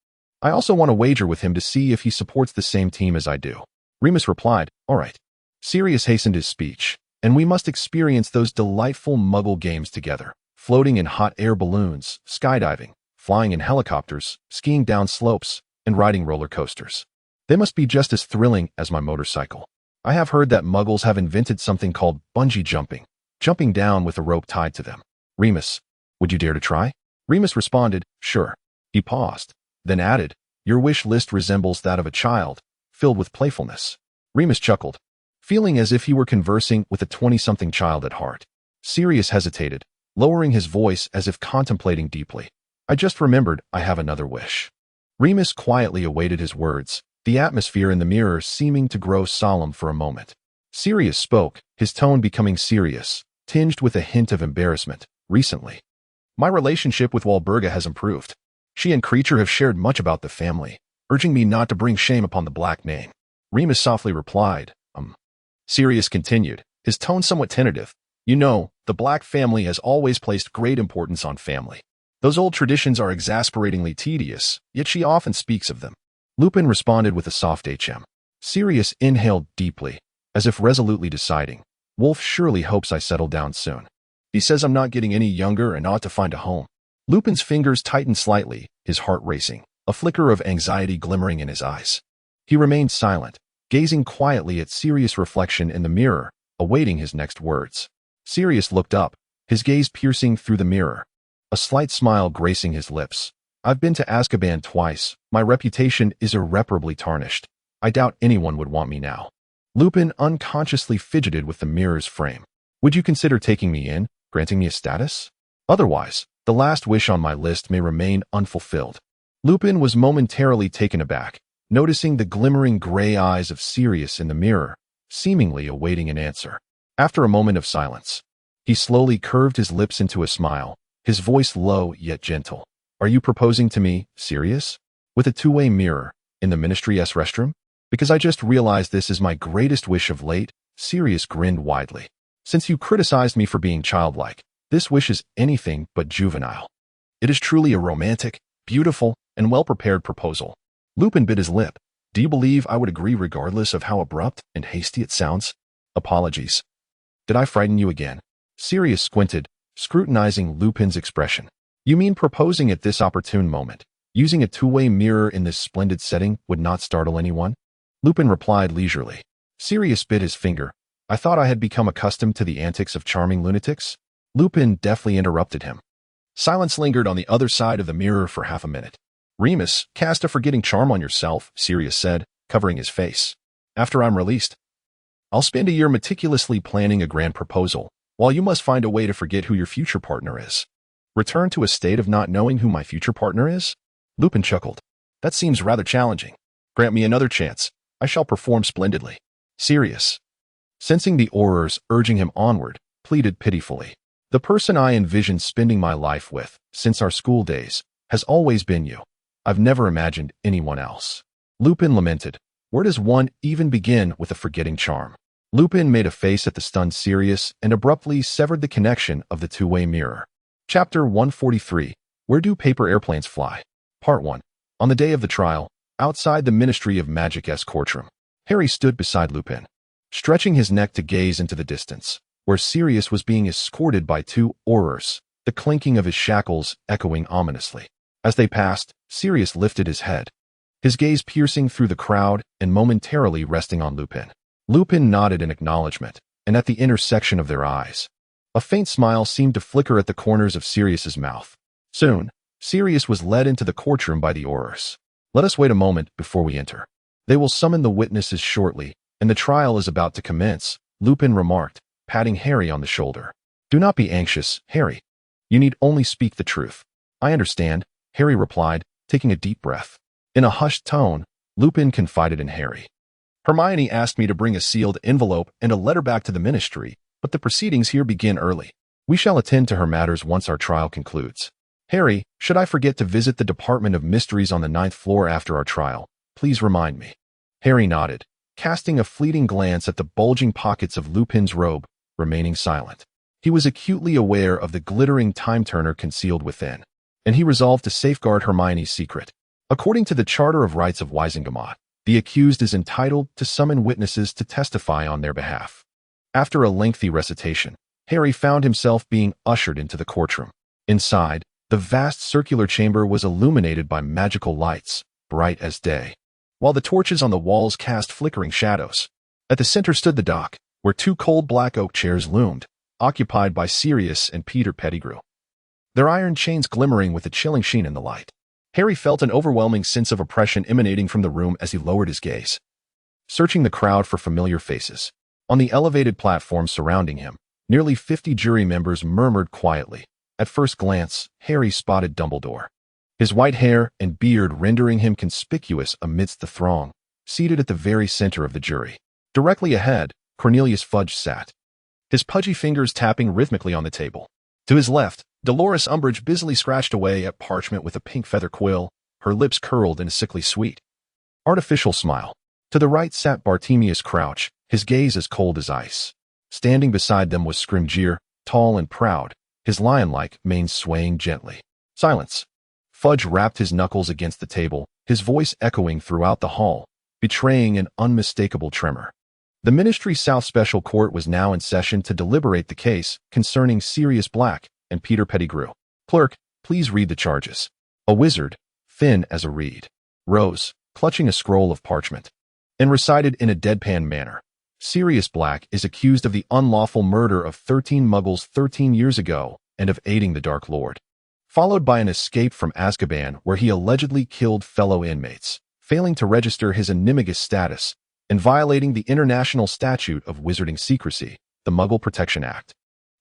I also want to wager with him to see if he supports the same team as I do." Remus replied, "All right." Sirius hastened his speech, "And we must experience those delightful Muggle games together, floating in hot air balloons, skydiving, flying in helicopters, skiing down slopes, and riding roller coasters. They must be just as thrilling as my motorcycle. I have heard that Muggles have invented something called bungee jumping down with a rope tied to them. Remus, would you dare to try?" Remus responded, "Sure." He paused, then added, "Your wish list resembles that of a child, filled with playfulness." Remus chuckled, feeling as if he were conversing with a 20-something child at heart. Sirius hesitated, lowering his voice as if contemplating deeply. "I just remembered I have another wish." Remus quietly awaited his words, the atmosphere in the mirror seeming to grow solemn for a moment. Sirius spoke, his tone becoming serious, tinged with a hint of embarrassment. "Recently, my relationship with Walburga has improved. She and Creature have shared much about the family, urging me not to bring shame upon the Black name." Remus softly replied, Sirius continued, his tone somewhat tentative. "You know, the Black family has always placed great importance on family. Those old traditions are exasperatingly tedious, yet she often speaks of them." Lupin responded with a soft HM. Sirius inhaled deeply, as if resolutely deciding, "Wolf surely hopes I settle down soon. He says I'm not getting any younger and ought to find a home." Lupin's fingers tightened slightly, his heart racing, a flicker of anxiety glimmering in his eyes. He remained silent, gazing quietly at Sirius' reflection in the mirror, awaiting his next words. Sirius looked up, his gaze piercing through the mirror, a slight smile gracing his lips. "I've been to Azkaban twice. My reputation is irreparably tarnished. I doubt anyone would want me now." Lupin unconsciously fidgeted with the mirror's frame. "Would you consider taking me in, granting me a status? Otherwise, the last wish on my list may remain unfulfilled." Lupin was momentarily taken aback, noticing the glimmering gray eyes of Sirius in the mirror, seemingly awaiting an answer. After a moment of silence, he slowly curved his lips into a smile, his voice low yet gentle. "Are you proposing to me, Sirius? With a two-way mirror, in the Ministry-S restroom? Because I just realized this is my greatest wish of late." Sirius grinned widely. "Since you criticized me for being childlike, this wish is anything but juvenile. It is truly a romantic, beautiful, and well-prepared proposal." Lupin bit his lip. "Do you believe I would agree regardless of how abrupt and hasty it sounds? Apologies. Did I frighten you again?" Sirius squinted, scrutinizing Lupin's expression. "You mean proposing at this opportune moment? Using a two-way mirror in this splendid setting would not startle anyone? Lupin replied leisurely. Sirius bit his finger. I thought I had become accustomed to the antics of charming lunatics. Lupin deftly interrupted him. Silence lingered on the other side of the mirror for half a minute. Remus, cast a forgetting charm on yourself, Sirius said, covering his face. After I'm released, I'll spend a year meticulously planning a grand proposal, while you must find a way to forget who your future partner is. Return to a state of not knowing who my future partner is? Lupin chuckled. That seems rather challenging. Grant me another chance. I shall perform splendidly. Sirius, sensing the Aurors urging him onward, pleaded pitifully. The person I envisioned spending my life with, since our school days, has always been you. I've never imagined anyone else. Lupin lamented. Where does one even begin with a forgetting charm? Lupin made a face at the stunned Sirius and abruptly severed the connection of the two-way mirror. Chapter 143. Where do paper airplanes fly? Part 1. On the day of the trial, outside the Ministry of Magic's courtroom, Harry stood beside Lupin, stretching his neck to gaze into the distance, where Sirius was being escorted by two Aurors, the clinking of his shackles echoing ominously. As they passed, Sirius lifted his head, his gaze piercing through the crowd and momentarily resting on Lupin. Lupin nodded in acknowledgement, and at the intersection of their eyes, a faint smile seemed to flicker at the corners of Sirius's mouth. Soon, Sirius was led into the courtroom by the Aurors. Let us wait a moment before we enter. They will summon the witnesses shortly, and the trial is about to commence, Lupin remarked, patting Harry on the shoulder. Do not be anxious, Harry. You need only speak the truth. I understand, Harry replied, taking a deep breath. In a hushed tone, Lupin confided in Harry. Hermione asked me to bring a sealed envelope and a letter back to the ministry, but the proceedings here begin early. We shall attend to her matters once our trial concludes. Harry, should I forget to visit the Department of Mysteries on the 9th floor after our trial, please remind me. Harry nodded, casting a fleeting glance at the bulging pockets of Lupin's robe, remaining silent. He was acutely aware of the glittering time-turner concealed within, and he resolved to safeguard Hermione's secret. According to the Charter of Rights of Wisengamot, the accused is entitled to summon witnesses to testify on their behalf. After a lengthy recitation, Harry found himself being ushered into the courtroom. Inside, the vast circular chamber was illuminated by magical lights, bright as day, while the torches on the walls cast flickering shadows. At the center stood the dock, where two cold black oak chairs loomed, occupied by Sirius and Peter Pettigrew, their iron chains glimmering with a chilling sheen in the light. Harry felt an overwhelming sense of oppression emanating from the room as he lowered his gaze, searching the crowd for familiar faces. On the elevated platform surrounding him, nearly 50 jury members murmured quietly. At first glance, Harry spotted Dumbledore, his white hair and beard rendering him conspicuous amidst the throng, seated at the very center of the jury. Directly ahead, Cornelius Fudge sat, his pudgy fingers tapping rhythmically on the table. To his left, Dolores Umbridge busily scratched away at parchment with a pink feather quill, her lips curled in a sickly sweet, artificial smile. To the right sat Bartemius Crouch, his gaze as cold as ice. Standing beside them was Scrimgeour, tall and proud, his lion-like mane swaying gently. Silence. Fudge rapped his knuckles against the table, his voice echoing throughout the hall, betraying an unmistakable tremor. The Ministry South Special Court was now in session to deliberate the case concerning Sirius Black and Peter Pettigrew. Clerk, please read the charges. A wizard, thin as a reed, rose, clutching a scroll of parchment, and recited in a deadpan manner. Sirius Black is accused of the unlawful murder of 13 muggles 13 years ago and of aiding the Dark Lord, followed by an escape from Azkaban where he allegedly killed fellow inmates, failing to register his animagus status, and violating the International Statute of Wizarding Secrecy, the Muggle Protection Act,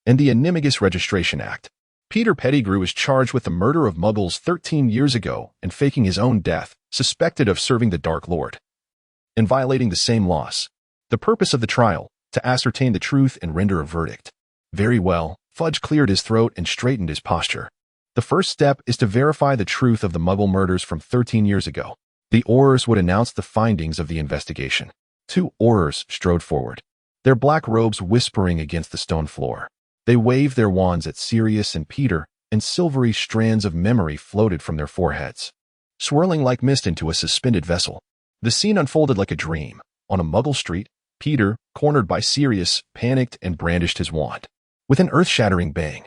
and the Animagus Registration Act. Peter Pettigrew is charged with the murder of muggles 13 years ago and faking his own death, suspected of serving the Dark Lord, and violating the same laws. The purpose of the trial, to ascertain the truth and render a verdict. Very well, Fudge cleared his throat and straightened his posture. The first step is to verify the truth of the Muggle murders from 13 years ago. The Aurors would announce the findings of the investigation. Two Aurors strode forward, their black robes whispering against the stone floor. They waved their wands at Sirius and Peter, and silvery strands of memory floated from their foreheads, swirling like mist into a suspended vessel. The scene unfolded like a dream. On a Muggle street, Peter, cornered by Sirius, panicked and brandished his wand. With an earth-shattering bang,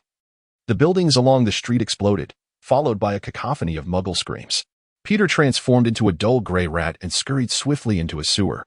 the buildings along the street exploded, followed by a cacophony of Muggle screams. Peter transformed into a dull gray rat and scurried swiftly into a sewer,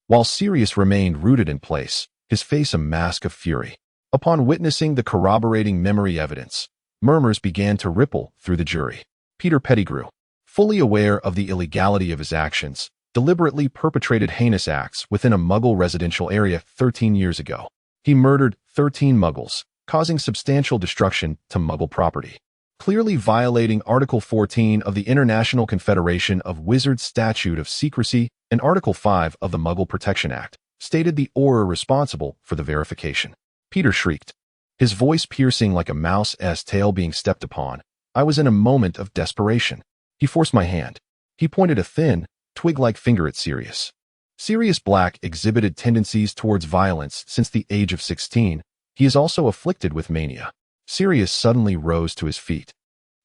while Sirius remained rooted in place, his face a mask of fury. Upon witnessing the corroborating memory evidence, murmurs began to ripple through the jury. Peter Pettigrew, fully aware of the illegality of his actions, deliberately perpetrated heinous acts within a Muggle residential area 13 years ago. He murdered 13 Muggles, causing substantial destruction to Muggle property, clearly violating Article 14 of the International Confederation of Wizards Statute of Secrecy and Article 5 of the Muggle Protection Act, stated the Auror responsible for the verification. Peter shrieked, his voice piercing like a mouse's tail being stepped upon. I was in a moment of desperation. He forced my hand. He pointed a thin, twig-like finger at Sirius. Sirius Black exhibited tendencies towards violence since the age of 16. He is also afflicted with mania. Sirius suddenly rose to his feet,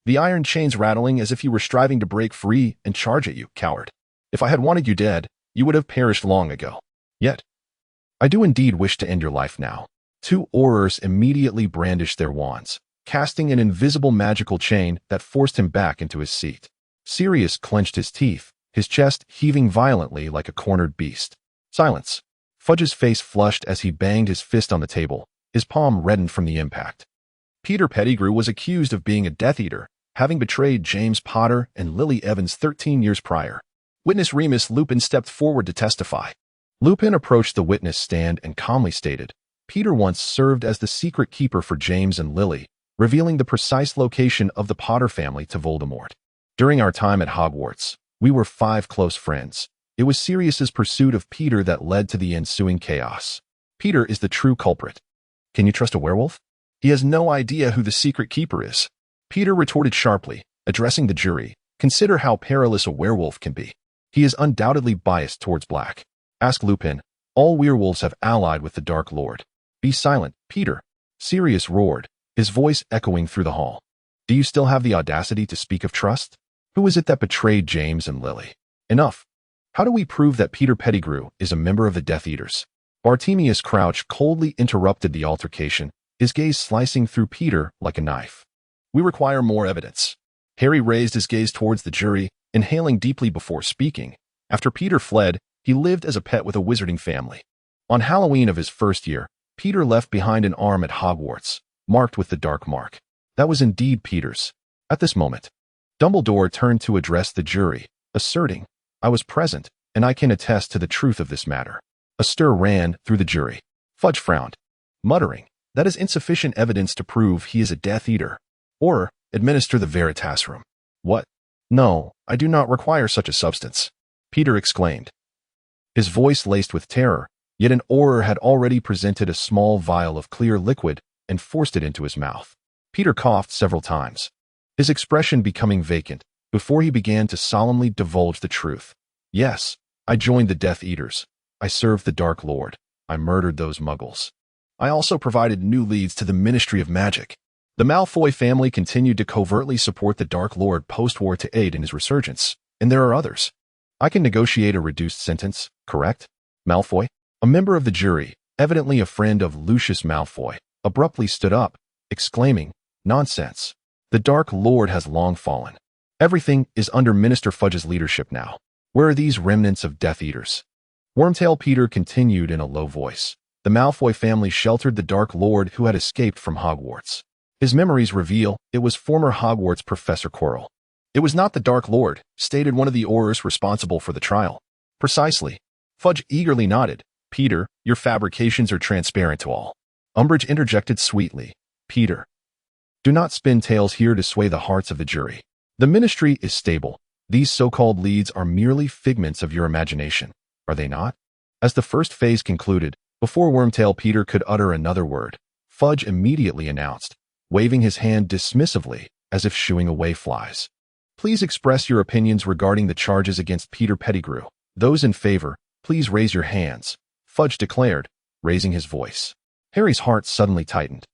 the iron chains rattling as if he were striving to break free and charge at you, coward. If I had wanted you dead, you would have perished long ago. Yet, I do indeed wish to end your life now. Two Aurors immediately brandished their wands, casting an invisible magical chain that forced him back into his seat. Sirius clenched his teeth, his chest heaving violently like a cornered beast. Silence. Fudge's face flushed as he banged his fist on the table, his palm reddened from the impact. Peter Pettigrew was accused of being a Death Eater, having betrayed James Potter and Lily Evans 13 years prior. Witness Remus Lupin stepped forward to testify. Lupin approached the witness stand and calmly stated, Peter once served as the secret keeper for James and Lily, revealing the precise location of the Potter family to Voldemort. During our time at Hogwarts, we were 5 close friends. It was Sirius's pursuit of Peter that led to the ensuing chaos. Peter is the true culprit. Can you trust a werewolf? He has no idea who the secret keeper is. Peter retorted sharply, addressing the jury. Consider how perilous a werewolf can be. He is undoubtedly biased towards Black. Ask Lupin. All werewolves have allied with the Dark Lord. Be silent, Peter. Sirius roared, his voice echoing through the hall. Do you still have the audacity to speak of trust? Who is it that betrayed James and Lily? Enough. How do we prove that Peter Pettigrew is a member of the Death Eaters? Bartemius Crouch coldly interrupted the altercation, his gaze slicing through Peter like a knife. We require more evidence. Harry raised his gaze towards the jury, inhaling deeply before speaking. After Peter fled, he lived as a pet with a wizarding family. On Halloween of his first year, Peter left behind an arm at Hogwarts, marked with the Dark Mark. That was indeed Peter's. At this moment, Dumbledore turned to address the jury, asserting, I was present, and I can attest to the truth of this matter. A stir ran through the jury. Fudge frowned, muttering, that is insufficient evidence to prove he is a Death Eater. Or, administer the Veritasrum. What? No, I do not require such a substance. Peter exclaimed, his voice laced with terror, yet an Auror had already presented a small vial of clear liquid and forced it into his mouth. Peter coughed several times, his expression becoming vacant, before he began to solemnly divulge the truth. Yes, I joined the Death Eaters. I served the Dark Lord. I murdered those Muggles. I also provided new leads to the Ministry of Magic. The Malfoy family continued to covertly support the Dark Lord post-war to aid in his resurgence, and there are others. I can negotiate a reduced sentence, correct? Malfoy, a member of the jury, evidently a friend of Lucius Malfoy, abruptly stood up, exclaiming, nonsense. The Dark Lord has long fallen. Everything is under Minister Fudge's leadership now. Where are these remnants of Death Eaters? Wormtail Peter continued in a low voice. The Malfoy family sheltered the Dark Lord who had escaped from Hogwarts. His memories reveal it was former Hogwarts Professor Quirrell. It was not the Dark Lord, stated one of the Aurors responsible for the trial. Precisely. Fudge eagerly nodded. Peter, your fabrications are transparent to all. Umbridge interjected sweetly. Peter, do not spin tales here to sway the hearts of the jury. The ministry is stable. These so-called leads are merely figments of your imagination, are they not? As the first phase concluded, before Wormtail Peter could utter another word, Fudge immediately announced, waving his hand dismissively, as if shooing away flies. Please express your opinions regarding the charges against Peter Pettigrew. Those in favor, please raise your hands, Fudge declared, raising his voice. Harry's heart suddenly tightened,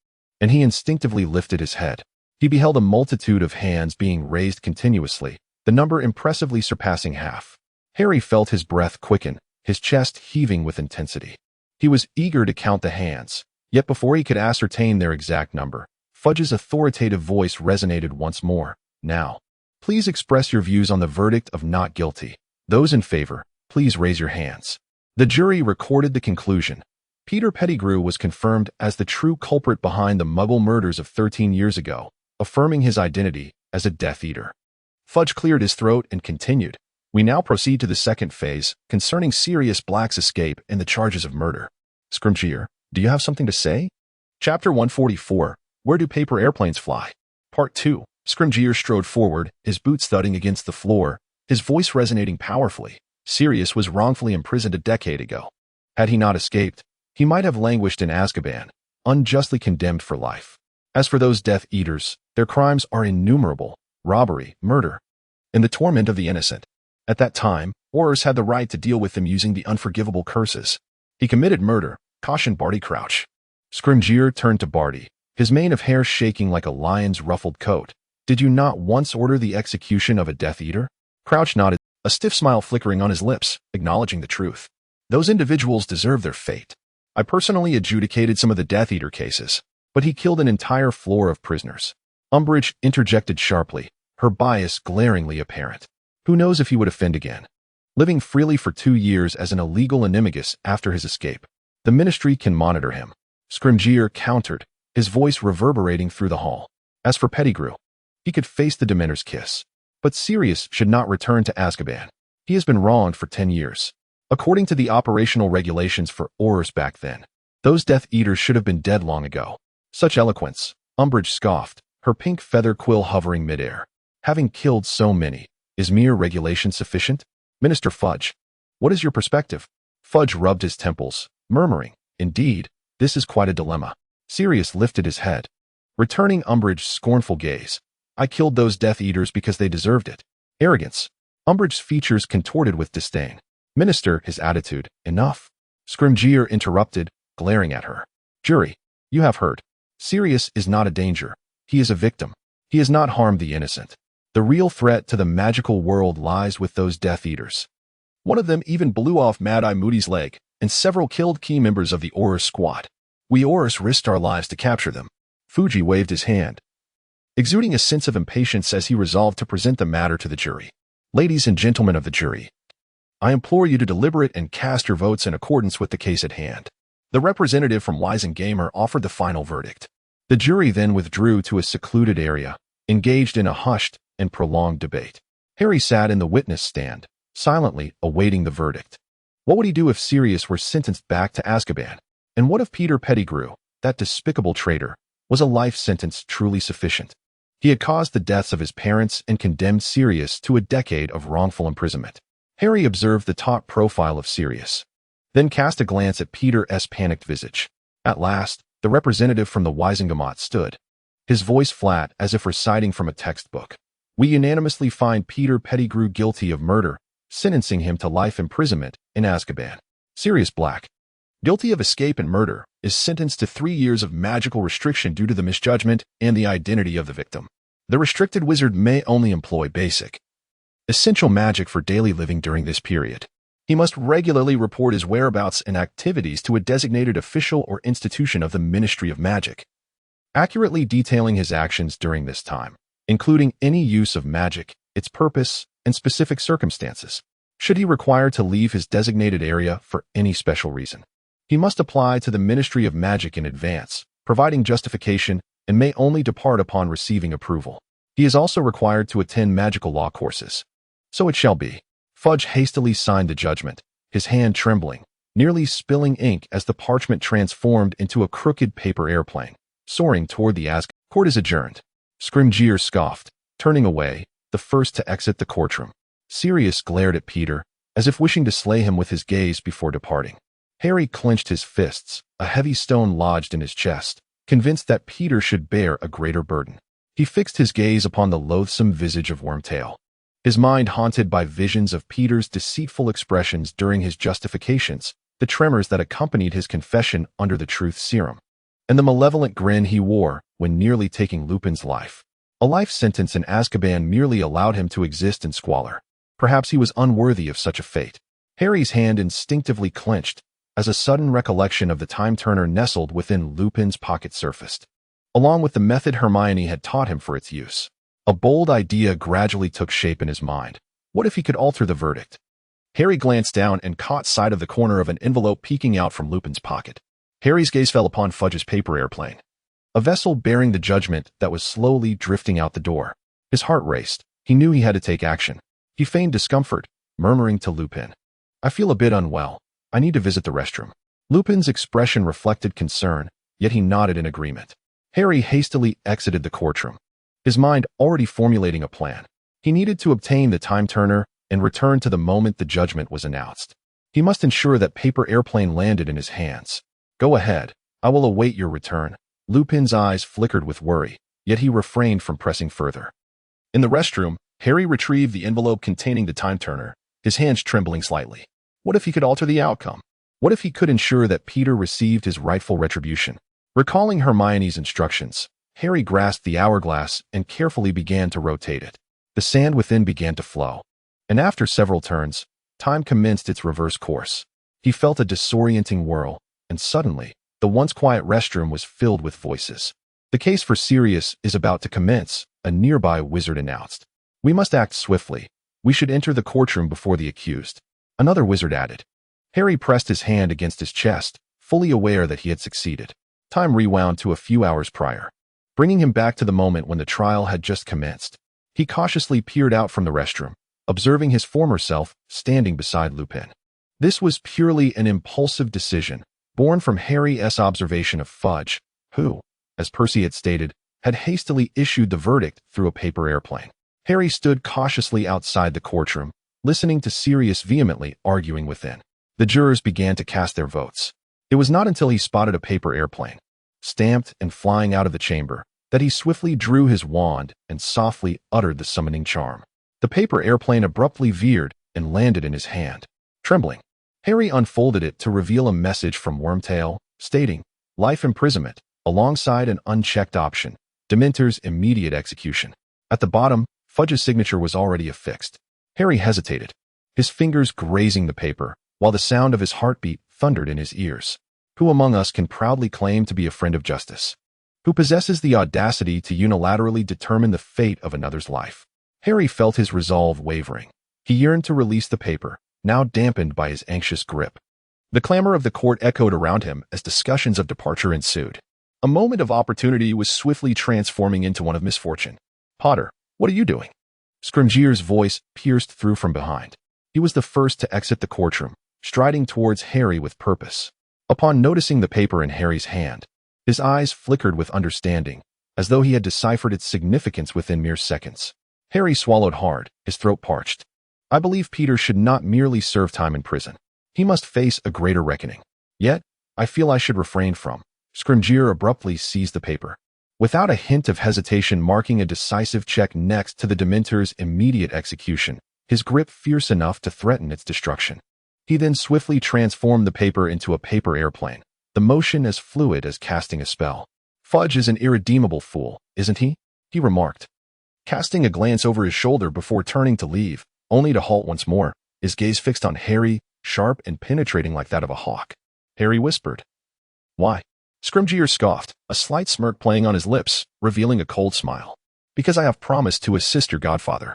and he instinctively lifted his head. He beheld a multitude of hands being raised continuously, the number impressively surpassing half. Harry felt his breath quicken, his chest heaving with intensity. He was eager to count the hands, yet before he could ascertain their exact number, Fudge's authoritative voice resonated once more. Now, Please express your views on the verdict of not guilty. Those in favor, please raise your hands. The jury recorded the conclusion. Peter Pettigrew was confirmed as the true culprit behind the Muggle murders of 13 years ago, affirming his identity as a Death Eater. Fudge cleared his throat and continued. We now proceed to the second phase, concerning Sirius Black's escape and the charges of murder. Scrimgeour, do you have something to say? Chapter 144, Where Do Paper Airplanes Fly? Part 2. Scrimgeour strode forward, his boots thudding against the floor, his voice resonating powerfully. Sirius was wrongfully imprisoned a decade ago. Had he not escaped, he might have languished in Azkaban, unjustly condemned for life. As for those Death Eaters, their crimes are innumerable: robbery, murder, and the torment of the innocent. At that time, Aurors had the right to deal with them using the unforgivable curses. He committed murder, cautioned Barty Crouch. Scrimgeour turned to Barty, his mane of hair shaking like a lion's ruffled coat. Did you not once order the execution of a Death Eater? Crouch nodded, a stiff smile flickering on his lips, acknowledging the truth. Those individuals deserve their fate. I personally adjudicated some of the Death Eater cases, but he killed an entire floor of prisoners. Umbridge interjected sharply, her bias glaringly apparent. Who knows if he would offend again? Living freely for 2 years as an illegal animagus after his escape, the Ministry can monitor him. Scrimgeour countered, his voice reverberating through the hall. As for Pettigrew, he could face the Dementor's kiss. But Sirius should not return to Azkaban. He has been wronged for 10 years. According to the operational regulations for Aurors back then, those Death Eaters should have been dead long ago. Such eloquence, Umbridge scoffed, her pink feather quill hovering midair. Having killed so many, is mere regulation sufficient? Minister Fudge, what is your perspective? Fudge rubbed his temples, murmuring, indeed, this is quite a dilemma. Sirius lifted his head, returning Umbridge's scornful gaze. I killed those Death Eaters because they deserved it. Arrogance. Umbridge's features contorted with disdain. Minister, his attitude, enough. Scrimgeour interrupted, glaring at her. Jury, you have heard. Sirius is not a danger. He is a victim. He has not harmed the innocent. The real threat to the magical world lies with those Death Eaters. One of them even blew off Mad-Eye Moody's leg, and several killed key members of the Aurors squad. We Aurors risked our lives to capture them. Fuji waved his hand, exuding a sense of impatience as he resolved to present the matter to the jury. Ladies and gentlemen of the jury, I implore you to deliberate and cast your votes in accordance with the case at hand. The representative from Wisengamer offered the final verdict. The jury then withdrew to a secluded area, engaged in a hushed and prolonged debate. Harry sat in the witness stand, silently awaiting the verdict. What would he do if Sirius were sentenced back to Azkaban? And what if Peter Pettigrew, that despicable traitor, was a life sentence truly sufficient? He had caused the deaths of his parents and condemned Sirius to a decade of wrongful imprisonment. Harry observed the taut profile of Sirius, then cast a glance at Peter's panicked visage. At last, the representative from the Wisengamot stood, his voice flat as if reciting from a textbook. We unanimously find Peter Pettigrew guilty of murder, sentencing him to life imprisonment in Azkaban. Sirius Black, guilty of escape and murder, is sentenced to 3 years of magical restriction due to the misjudgment and the identity of the victim. The restricted wizard may only employ basic, essential magic for daily living during this period. He must regularly report his whereabouts and activities to a designated official or institution of the Ministry of Magic, accurately detailing his actions during this time, including any use of magic, its purpose, and specific circumstances. Should he require to leave his designated area for any special reason, he must apply to the Ministry of Magic in advance, providing justification, and may only depart upon receiving approval. He is also required to attend magical law courses. So it shall be. Fudge hastily signed the judgment, his hand trembling, nearly spilling ink as the parchment transformed into a crooked paper airplane, soaring toward the Azkaban. Court is adjourned. Scrimgeour scoffed, turning away, the first to exit the courtroom. Sirius glared at Peter, as if wishing to slay him with his gaze before departing. Harry clenched his fists, a heavy stone lodged in his chest, convinced that Peter should bear a greater burden. He fixed his gaze upon the loathsome visage of Wormtail, his mind haunted by visions of Peter's deceitful expressions during his justifications, the tremors that accompanied his confession under the truth serum, and the malevolent grin he wore when nearly taking Lupin's life. A life sentence in Azkaban merely allowed him to exist in squalor. Perhaps he was unworthy of such a fate. Harry's hand instinctively clenched as a sudden recollection of the time-turner nestled within Lupin's pocket surfaced, along with the method Hermione had taught him for its use. A bold idea gradually took shape in his mind. What if he could alter the verdict? Harry glanced down and caught sight of the corner of an envelope peeking out from Lupin's pocket. Harry's gaze fell upon Fudge's paper airplane, a vessel bearing the judgment that was slowly drifting out the door. His heart raced. He knew he had to take action. He feigned discomfort, murmuring to Lupin, "I feel a bit unwell. I need to visit the restroom." Lupin's expression reflected concern, yet he nodded in agreement. Harry hastily exited the courtroom, his mind already formulating a plan. He needed to obtain the time turner and return to the moment the judgment was announced. He must ensure that paper airplane landed in his hands. "Go ahead. I will await your return." Lupin's eyes flickered with worry, yet he refrained from pressing further. In the restroom, Harry retrieved the envelope containing the time turner, his hands trembling slightly. What if he could alter the outcome? What if he could ensure that Peter received his rightful retribution? Recalling Hermione's instructions, Harry grasped the hourglass and carefully began to rotate it. The sand within began to flow, and after several turns, time commenced its reverse course. He felt a disorienting whirl, and suddenly, the once quiet restroom was filled with voices. "The case for Sirius is about to commence," a nearby wizard announced. "We must act swiftly. We should enter the courtroom before the accused," another wizard added. Harry pressed his hand against his chest, fully aware that he had succeeded. Time rewound to a few hours prior, bringing him back to the moment when the trial had just commenced. He cautiously peered out from the restroom, observing his former self standing beside Lupin. This was purely an impulsive decision, born from Harry's observation of Fudge, who, as Percy had stated, had hastily issued the verdict through a paper airplane. Harry stood cautiously outside the courtroom, listening to Sirius vehemently arguing within. The jurors began to cast their votes. It was not until he spotted a paper airplane, stamped and flying out of the chamber, that he swiftly drew his wand and softly uttered the summoning charm. The paper airplane abruptly veered and landed in his hand. Trembling, Harry unfolded it to reveal a message from Wormtail, stating, "Life imprisonment, alongside an unchecked option, Dementor's immediate execution." At the bottom, Fudge's signature was already affixed. Harry hesitated, his fingers grazing the paper, while the sound of his heartbeat thundered in his ears. Who among us can proudly claim to be a friend of justice? Who possesses the audacity to unilaterally determine the fate of another's life? Harry felt his resolve wavering. He yearned to release the paper, now dampened by his anxious grip. The clamor of the court echoed around him as discussions of departure ensued. A moment of opportunity was swiftly transforming into one of misfortune. "Potter, what are you doing?" Scrimgeour's voice pierced through from behind. He was the first to exit the courtroom, striding towards Harry with purpose. Upon noticing the paper in Harry's hand, his eyes flickered with understanding, as though he had deciphered its significance within mere seconds. Harry swallowed hard, his throat parched. "I believe Peter should not merely serve time in prison. He must face a greater reckoning. Yet, I feel I should refrain from." Scrimgeour abruptly seized the paper, without a hint of hesitation, marking a decisive check next to the Dementor's immediate execution, his grip fierce enough to threaten its destruction. He then swiftly transformed the paper into a paper airplane, the motion as fluid as casting a spell. "Fudge is an irredeemable fool, isn't he?" he remarked, casting a glance over his shoulder before turning to leave, only to halt once more, his gaze fixed on Harry, sharp and penetrating like that of a hawk. Harry whispered, "Why?" Scrimgeour scoffed, a slight smirk playing on his lips, revealing a cold smile. "Because I have promised to assist your godfather.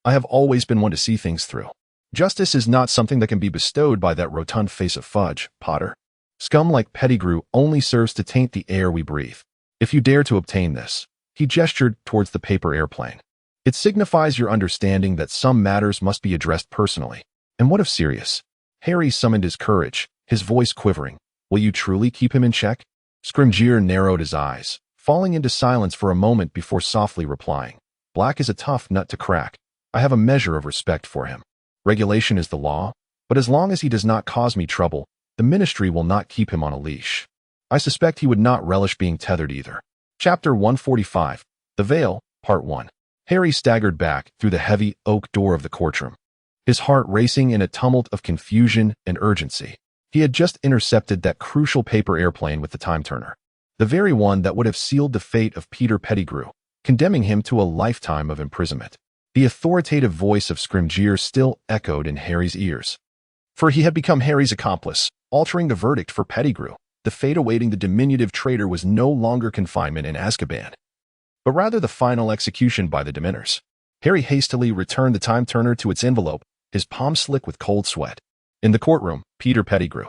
I have always been one to see things through. Justice is not something that can be bestowed by that rotund face of Fudge, Potter. Scum like Pettigrew only serves to taint the air we breathe. If you dare to obtain this," he gestured towards the paper airplane, "it signifies your understanding that some matters must be addressed personally. And what of Sirius?" Harry summoned his courage, his voice quivering. "Will you truly keep him in check?" Scrimgeour narrowed his eyes, falling into silence for a moment before softly replying, "Black is a tough nut to crack. I have a measure of respect for him. Regulation is the law, but as long as he does not cause me trouble, the ministry will not keep him on a leash. I suspect he would not relish being tethered either." Chapter 145, The Veil, Part 1. Harry staggered back through the heavy oak door of the courtroom, his heart racing in a tumult of confusion and urgency. He had just intercepted that crucial paper airplane with the time turner, the very one that would have sealed the fate of Peter Pettigrew, condemning him to a lifetime of imprisonment. The authoritative voice of Scrimgeour still echoed in Harry's ears. For he had become Harry's accomplice, altering the verdict for Pettigrew. The fate awaiting the diminutive traitor was no longer confinement in Azkaban. but rather the final execution by the Dementors. Harry hastily returned the time-turner to its envelope, his palm slick with cold sweat. In the courtroom, Peter Pettigrew,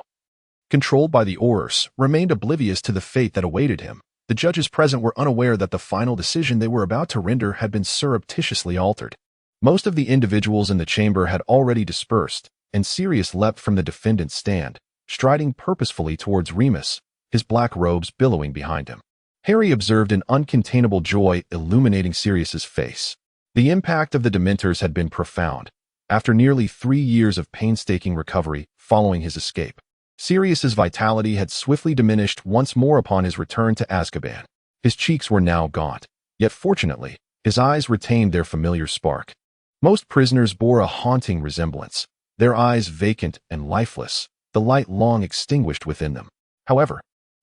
controlled by the Aurors, remained oblivious to the fate that awaited him. The judges present were unaware that the final decision they were about to render had been surreptitiously altered. Most of the individuals in the chamber had already dispersed, and Sirius leapt from the defendant's stand, striding purposefully towards Remus, his black robes billowing behind him. Harry observed an uncontainable joy illuminating Sirius's face. The impact of the Dementors had been profound. After nearly 3 years of painstaking recovery following his escape, Sirius's vitality had swiftly diminished once more upon his return to Azkaban. His cheeks were now gaunt, yet fortunately, his eyes retained their familiar spark. Most prisoners bore a haunting resemblance, their eyes vacant and lifeless, the light long extinguished within them. However,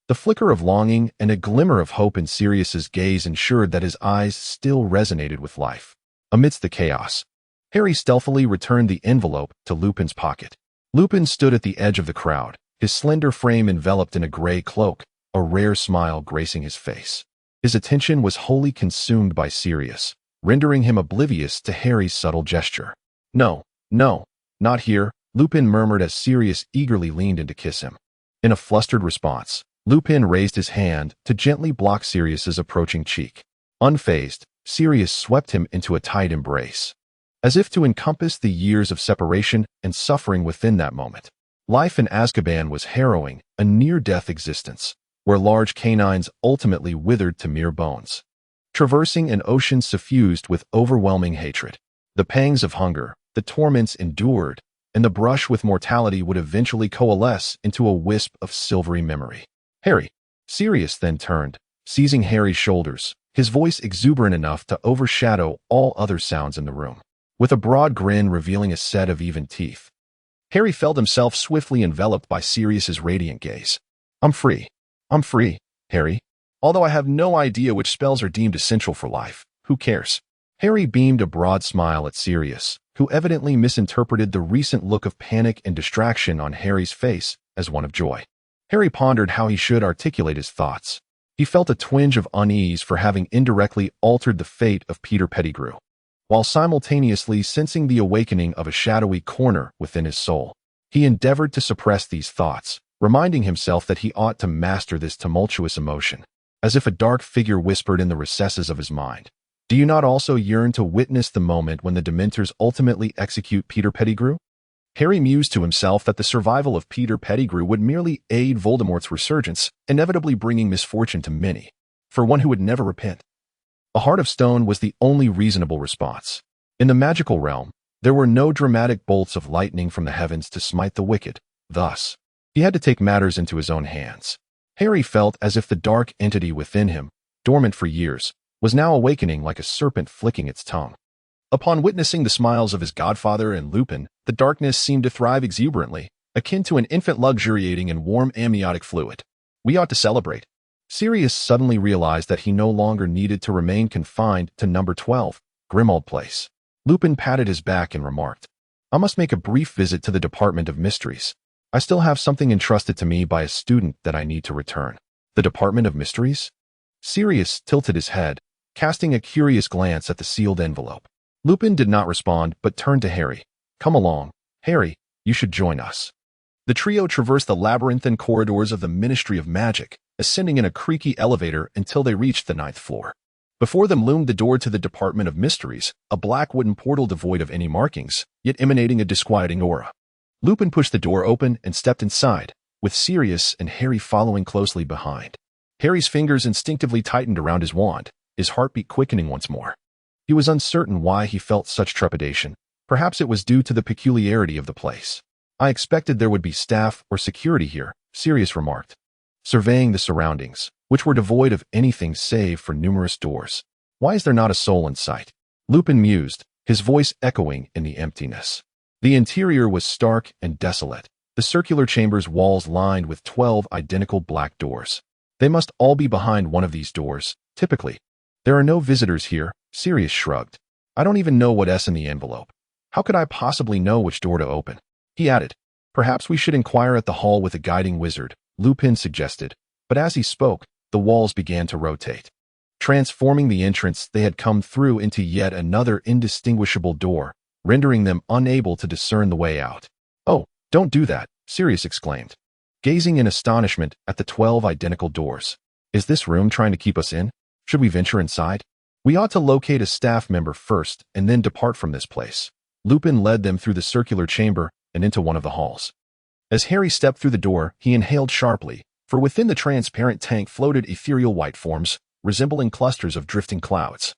the flicker of longing and a glimmer of hope in Sirius's gaze ensured that his eyes still resonated with life. Amidst the chaos, Harry stealthily returned the envelope to Lupin's pocket. Lupin stood at the edge of the crowd, his slender frame enveloped in a gray cloak, a rare smile gracing his face. His attention was wholly consumed by Sirius, rendering him oblivious to Harry's subtle gesture. No, not here, Lupin murmured as Sirius eagerly leaned in to kiss him. In a flustered response, Lupin raised his hand to gently block Sirius's approaching cheek. Unfazed, Sirius swept him into a tight embrace, as if to encompass the years of separation and suffering within that moment. Life in Azkaban was harrowing, a near-death existence, where large canines ultimately withered to mere bones. Traversing an ocean suffused with overwhelming hatred, the pangs of hunger, the torments endured, and the brush with mortality would eventually coalesce into a wisp of silvery memory. Harry. Sirius then turned, seizing Harry's shoulders, his voice exuberant enough to overshadow all other sounds in the room. With a broad grin revealing a set of even teeth, Harry felt himself swiftly enveloped by Sirius's radiant gaze. I'm free, Harry. Although I have no idea which spells are deemed essential for life, who cares? Harry beamed a broad smile at Sirius, who evidently misinterpreted the recent look of panic and distraction on Harry's face as one of joy. Harry pondered how he should articulate his thoughts. He felt a twinge of unease for having indirectly altered the fate of Peter Pettigrew, while simultaneously sensing the awakening of a shadowy corner within his soul. He endeavored to suppress these thoughts, reminding himself that he ought to master this tumultuous emotion. As if a dark figure whispered in the recesses of his mind, "Do you not also yearn to witness the moment when the Dementors ultimately execute Peter Pettigrew?" Harry mused to himself that the survival of Peter Pettigrew would merely aid Voldemort's resurgence, inevitably bringing misfortune to many, for one who would never repent. A heart of stone was the only reasonable response. In the magical realm, there were no dramatic bolts of lightning from the heavens to smite the wicked. Thus, he had to take matters into his own hands. Harry felt as if the dark entity within him, dormant for years, was now awakening like a serpent flicking its tongue. Upon witnessing the smiles of his godfather and Lupin, the darkness seemed to thrive exuberantly, akin to an infant luxuriating in warm amniotic fluid. We ought to celebrate. Sirius suddenly realized that he no longer needed to remain confined to number 12, Grimmauld Place. Lupin patted his back and remarked, "I must make a brief visit to the Department of Mysteries. I still have something entrusted to me by a student that I need to return." The Department of Mysteries? Sirius tilted his head, casting a curious glance at the sealed envelope. Lupin did not respond but turned to Harry. "Come along, Harry, you should join us." The trio traversed the labyrinthine corridors of the Ministry of Magic, ascending in a creaky elevator until they reached the 9th floor. Before them loomed the door to the Department of Mysteries, a black wooden portal devoid of any markings, yet emanating a disquieting aura. Lupin pushed the door open and stepped inside, with Sirius and Harry following closely behind. Harry's fingers instinctively tightened around his wand, his heartbeat quickening once more. He was uncertain why he felt such trepidation. Perhaps it was due to the peculiarity of the place. "I expected there would be staff or security here," Sirius remarked, surveying the surroundings, which were devoid of anything save for numerous doors. "Why is there not a soul in sight?" Lupin mused, his voice echoing in the emptiness. The interior was stark and desolate, the circular chamber's walls lined with 12 identical black doors. They must all be behind one of these doors, typically. "There are no visitors here," Sirius shrugged. "I don't even know what's in the envelope. How could I possibly know which door to open?" He added, "Perhaps we should inquire at the hall with a guiding wizard," Lupin suggested, but as he spoke, the walls began to rotate. transforming the entrance they had come through into yet another indistinguishable door, rendering them unable to discern the way out. "Oh, don't do that," Sirius exclaimed, gazing in astonishment at the 12 identical doors. "Is this room trying to keep us in? Should we venture inside? We ought to locate a staff member first and then depart from this place." Lupin led them through the circular chamber and into one of the halls. As Harry stepped through the door, he inhaled sharply, for within the transparent tank floated ethereal white forms, resembling clusters of drifting clouds,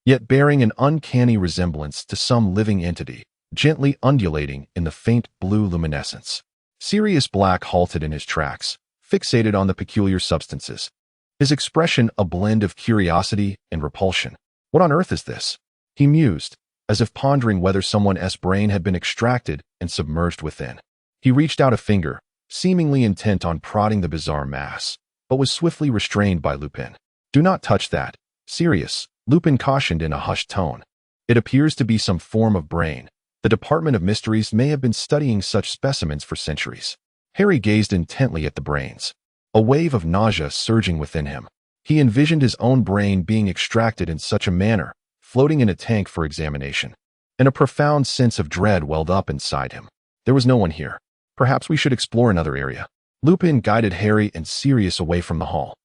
yet bearing an uncanny resemblance to some living entity, gently undulating in the faint blue luminescence. Sirius Black halted in his tracks, fixated on the peculiar substances, his expression a blend of curiosity and repulsion. "What on earth is this?" he mused, as if pondering whether someone's brain had been extracted and submerged within. He reached out a finger, seemingly intent on prodding the bizarre mass, but was swiftly restrained by Lupin. "Do not touch that, Sirius," Lupin cautioned in a hushed tone. "It appears to be some form of brain. The Department of Mysteries may have been studying such specimens for centuries." Harry gazed intently at the brains, a wave of nausea surging within him. He envisioned his own brain being extracted in such a manner, floating in a tank for examination, and a profound sense of dread welled up inside him. There was no one here. "Perhaps we should explore another area." Lupin guided Harry and Sirius away from the hall.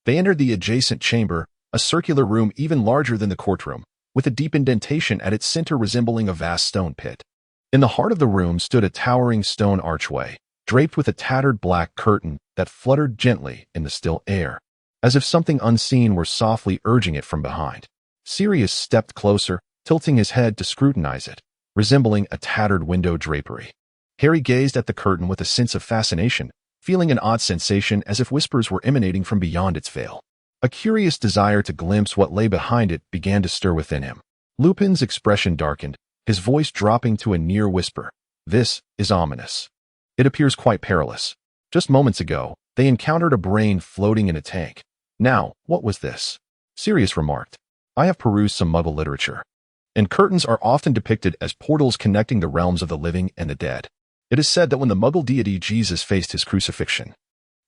They entered the adjacent chamber, a circular room even larger than the courtroom, with a deep indentation at its center resembling a vast stone pit. In the heart of the room stood a towering stone archway, draped with a tattered black curtain that fluttered gently in the still air, as if something unseen were softly urging it from behind. Sirius stepped closer, tilting his head to scrutinize it, resembling a tattered window drapery. Harry gazed at the curtain with a sense of fascination, feeling an odd sensation as if whispers were emanating from beyond its veil. A curious desire to glimpse what lay behind it began to stir within him. Lupin's expression darkened, his voice dropping to a near whisper. "This is ominous. It appears quite perilous. Just moments ago, they encountered a brain floating in a tank. Now, what was this?" Sirius remarked. "I have perused some Muggle literature, and curtains are often depicted as portals connecting the realms of the living and the dead. It is said that when the Muggle deity Jesus faced his crucifixion,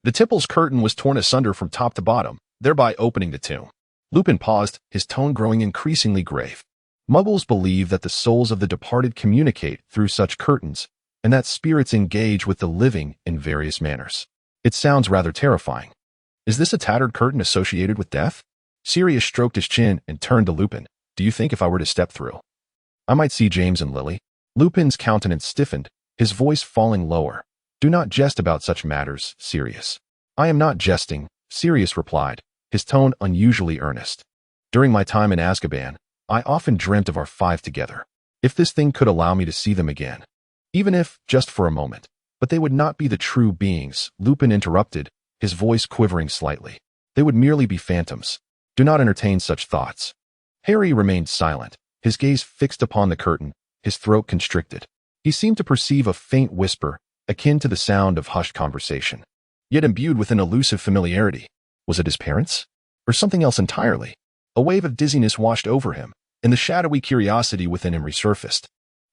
the temple's curtain was torn asunder from top to bottom, thereby opening the tomb." Lupin paused, his tone growing increasingly grave. "Muggles believe that the souls of the departed communicate through such curtains, and that spirits engage with the living in various manners. It sounds rather terrifying. Is this a tattered curtain associated with death?" Sirius stroked his chin and turned to Lupin. "Do you think if I were to step through, I might see James and Lily?" Lupin's countenance stiffened, his voice falling lower. "Do not jest about such matters, Sirius." "I am not jesting," Sirius replied, his tone unusually earnest. "During my time in Azkaban, I often dreamt of our five together. If this thing could allow me to see them again, even if just for a moment." "But they would not be the true beings," Lupin interrupted, his voice quivering slightly. "They would merely be phantoms. Do not entertain such thoughts." Harry remained silent, his gaze fixed upon the curtain, his throat constricted. He seemed to perceive a faint whisper, akin to the sound of hushed conversation, yet imbued with an elusive familiarity. Was it his parents? Or something else entirely? A wave of dizziness washed over him, and the shadowy curiosity within him resurfaced.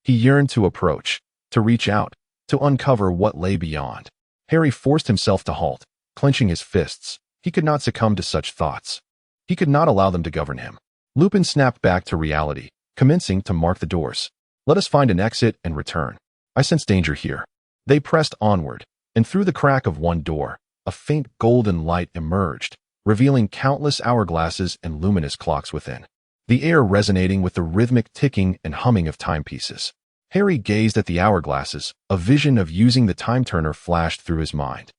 He yearned to approach, to reach out, to uncover what lay beyond. Harry forced himself to halt, clenching his fists. He could not succumb to such thoughts. He could not allow them to govern him. Lupin snapped back to reality, commencing to mark the doors. "Let us find an exit and return. I sense danger here." They pressed onward, and through the crack of one door, a faint golden light emerged, revealing countless hourglasses and luminous clocks within, the air resonating with the rhythmic ticking and humming of timepieces. Harry gazed at the hourglasses, a vision of using the time-turner flashed through his mind.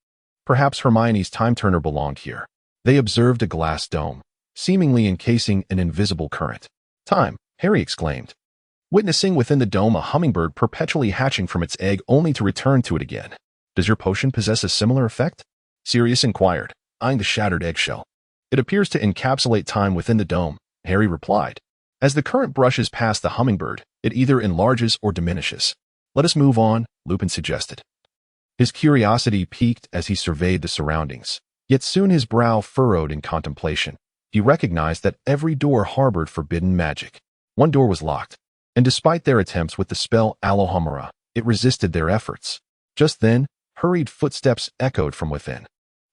Perhaps Hermione's time-turner belonged here. They observed a glass dome, seemingly encasing an invisible current. "Time," Harry exclaimed, witnessing within the dome a hummingbird perpetually hatching from its egg only to return to it again. "Does your potion possess a similar effect?" Sirius inquired, eyeing the shattered eggshell. "It appears to encapsulate time within the dome," Harry replied. "As the current brushes past the hummingbird, it either enlarges or diminishes." "Let us move on," Lupin suggested. His curiosity piqued as he surveyed the surroundings, yet soon his brow furrowed in contemplation. He recognized that every door harbored forbidden magic. One door was locked, and despite their attempts with the spell Alohomora, it resisted their efforts. Just then, hurried footsteps echoed from within.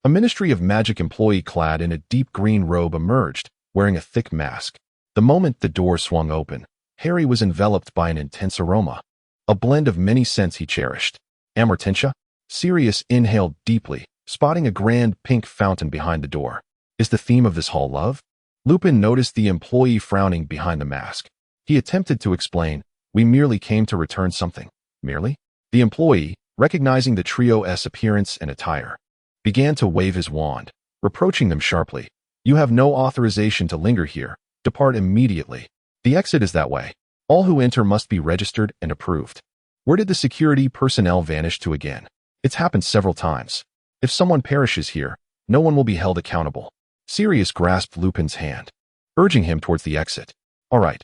A Ministry of Magic employee clad in a deep green robe emerged, wearing a thick mask. The moment the door swung open, Harry was enveloped by an intense aroma, a blend of many scents he cherished. Amortentia? Sirius inhaled deeply, spotting a grand pink fountain behind the door. Is the theme of this hall love? Lupin noticed the employee frowning behind the mask. He attempted to explain, "We merely came to return something." Merely? The employee, recognizing the trio's appearance and attire, began to wave his wand, reproaching them sharply. "You have no authorization to linger here. Depart immediately. The exit is that way. All who enter must be registered and approved." Where did the security personnel vanish to again? It's happened several times. If someone perishes here, no one will be held accountable. Sirius grasped Lupin's hand, urging him towards the exit. All right.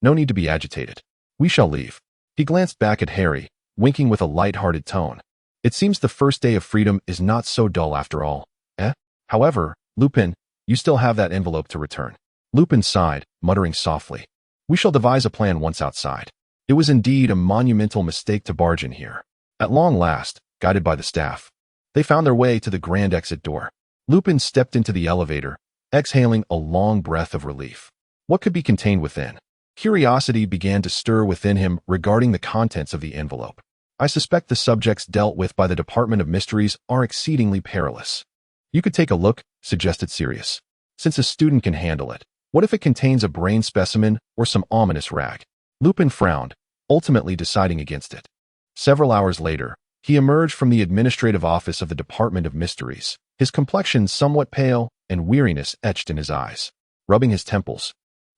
No need to be agitated. We shall leave." He glanced back at Harry, winking with a light-hearted tone. "It seems the first day of freedom is not so dull after all, eh? However, Lupin, you still have that envelope to return." Lupin sighed, muttering softly. "We shall devise a plan once outside." It was indeed a monumental mistake to barge in here. At long last, guided by the staff, they found their way to the grand exit door. Lupin stepped into the elevator, exhaling a long breath of relief. What could be contained within? Curiosity began to stir within him regarding the contents of the envelope. "I suspect the subjects dealt with by the Department of Mysteries are exceedingly perilous." "You could take a look," suggested Sirius. "Since a student can handle it, what if it contains a brain specimen or some ominous rag?" Lupin frowned, ultimately deciding against it. Several hours later, he emerged from the administrative office of the Department of Mysteries, his complexion somewhat pale and weariness etched in his eyes. Rubbing his temples,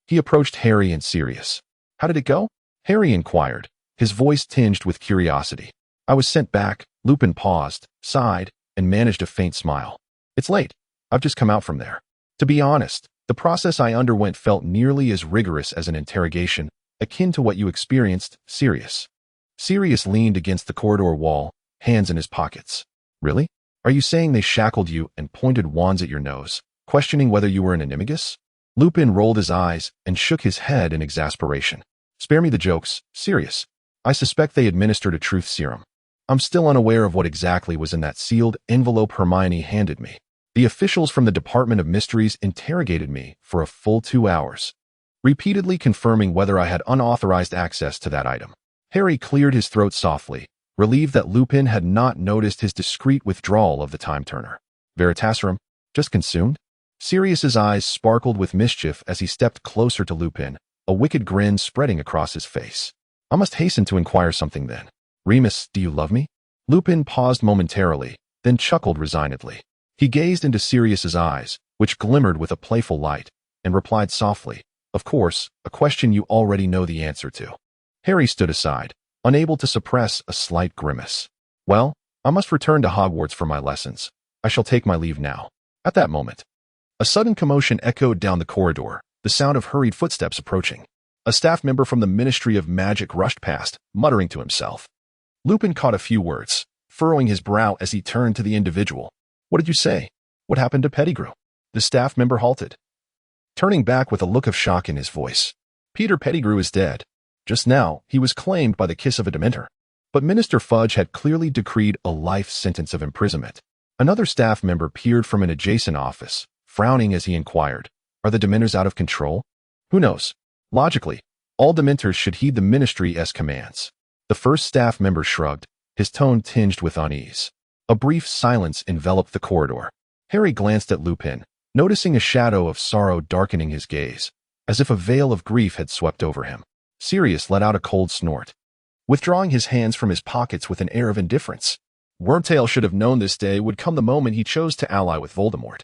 he approached Harry and Sirius. "How did it go?" Harry inquired, his voice tinged with curiosity. "I was sent back." Lupin paused, sighed, and managed a faint smile. "It's late. I've just come out from there. To be honest, the process I underwent felt nearly as rigorous as an interrogation, akin to what you experienced, Sirius." Sirius leaned against the corridor wall, hands in his pockets. "Really? Are you saying they shackled you and pointed wands at your nose, questioning whether you were an animagus?" Lupin rolled his eyes and shook his head in exasperation. "Spare me the jokes, Sirius. I suspect they administered a truth serum. I'm still unaware of what exactly was in that sealed envelope Hermione handed me. The officials from the Department of Mysteries interrogated me for a full 2 hours, repeatedly confirming whether I had unauthorized access to that item." Harry cleared his throat softly, relieved that Lupin had not noticed his discreet withdrawal of the time-turner. "Veritaserum? Just consumed?" Sirius's eyes sparkled with mischief as he stepped closer to Lupin, a wicked grin spreading across his face. "I must hasten to inquire something then. Remus, do you love me?" Lupin paused momentarily, then chuckled resignedly. He gazed into Sirius's eyes, which glimmered with a playful light, and replied softly, "Of course, a question you already know the answer to." Harry stood aside, unable to suppress a slight grimace. "Well, I must return to Hogwarts for my lessons. I shall take my leave now." At that moment, a sudden commotion echoed down the corridor, the sound of hurried footsteps approaching. A staff member from the Ministry of Magic rushed past, muttering to himself. Lupin caught a few words, furrowing his brow as he turned to the individual. "What did you say? What happened to Pettigrew?" The staff member halted, turning back with a look of shock in his voice. "Peter Pettigrew is dead. Just now, he was claimed by the kiss of a Dementor." But Minister Fudge had clearly decreed a life sentence of imprisonment. Another staff member peered from an adjacent office, frowning as he inquired, "Are the Dementors out of control?" "Who knows? Logically, all Dementors should heed the Ministry's commands." The first staff member shrugged, his tone tinged with unease. A brief silence enveloped the corridor. Harry glanced at Lupin, noticing a shadow of sorrow darkening his gaze, as if a veil of grief had swept over him. Sirius let out a cold snort, withdrawing his hands from his pockets with an air of indifference. Wormtail should have known this day would come the moment he chose to ally with Voldemort.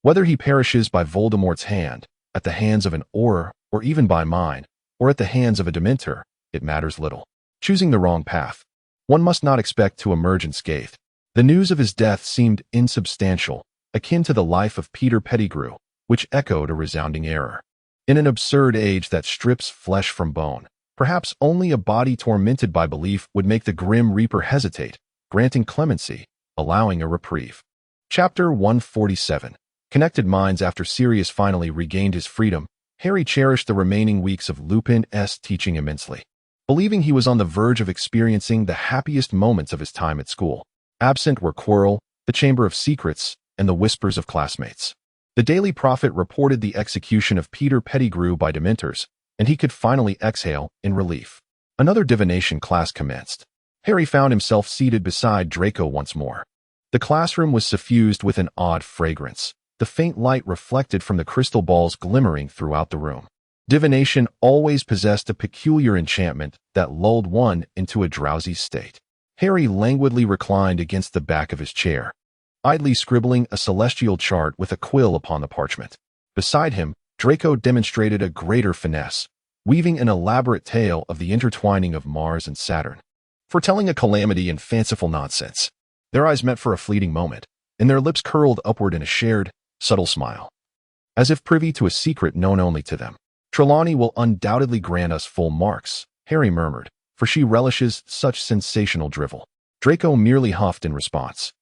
Whether he perishes by Voldemort's hand, at the hands of an Auror, or even by mine, or at the hands of a Dementor, it matters little. Choosing the wrong path, one must not expect to emerge unscathed. The news of his death seemed insubstantial, akin to the life of Peter Pettigrew, which echoed a resounding error. In an absurd age that strips flesh from bone, perhaps only a body tormented by belief would make the Grim Reaper hesitate, granting clemency, allowing a reprieve. Chapter 147. Connected minds. After Sirius finally regained his freedom, Harry cherished the remaining weeks of Lupin's teaching immensely, believing he was on the verge of experiencing the happiest moments of his time at school. Absent were Quirrell, the Chamber of Secrets, and the whispers of classmates. The Daily Prophet reported the execution of Peter Pettigrew by Dementors, and he could finally exhale in relief. Another divination class commenced. Harry found himself seated beside Draco once more. The classroom was suffused with an odd fragrance, the faint light reflected from the crystal balls glimmering throughout the room. Divination always possessed a peculiar enchantment that lulled one into a drowsy state. Harry languidly reclined against the back of his chair, idly scribbling a celestial chart with a quill upon the parchment. Beside him, Draco demonstrated a greater finesse, weaving an elaborate tale of the intertwining of Mars and Saturn, foretelling a calamity and fanciful nonsense. Their eyes met for a fleeting moment, and their lips curled upward in a shared, subtle smile, as if privy to a secret known only to them. "Trelawney will undoubtedly grant us full marks," Harry murmured, "for she relishes such sensational drivel." Draco merely huffed in response,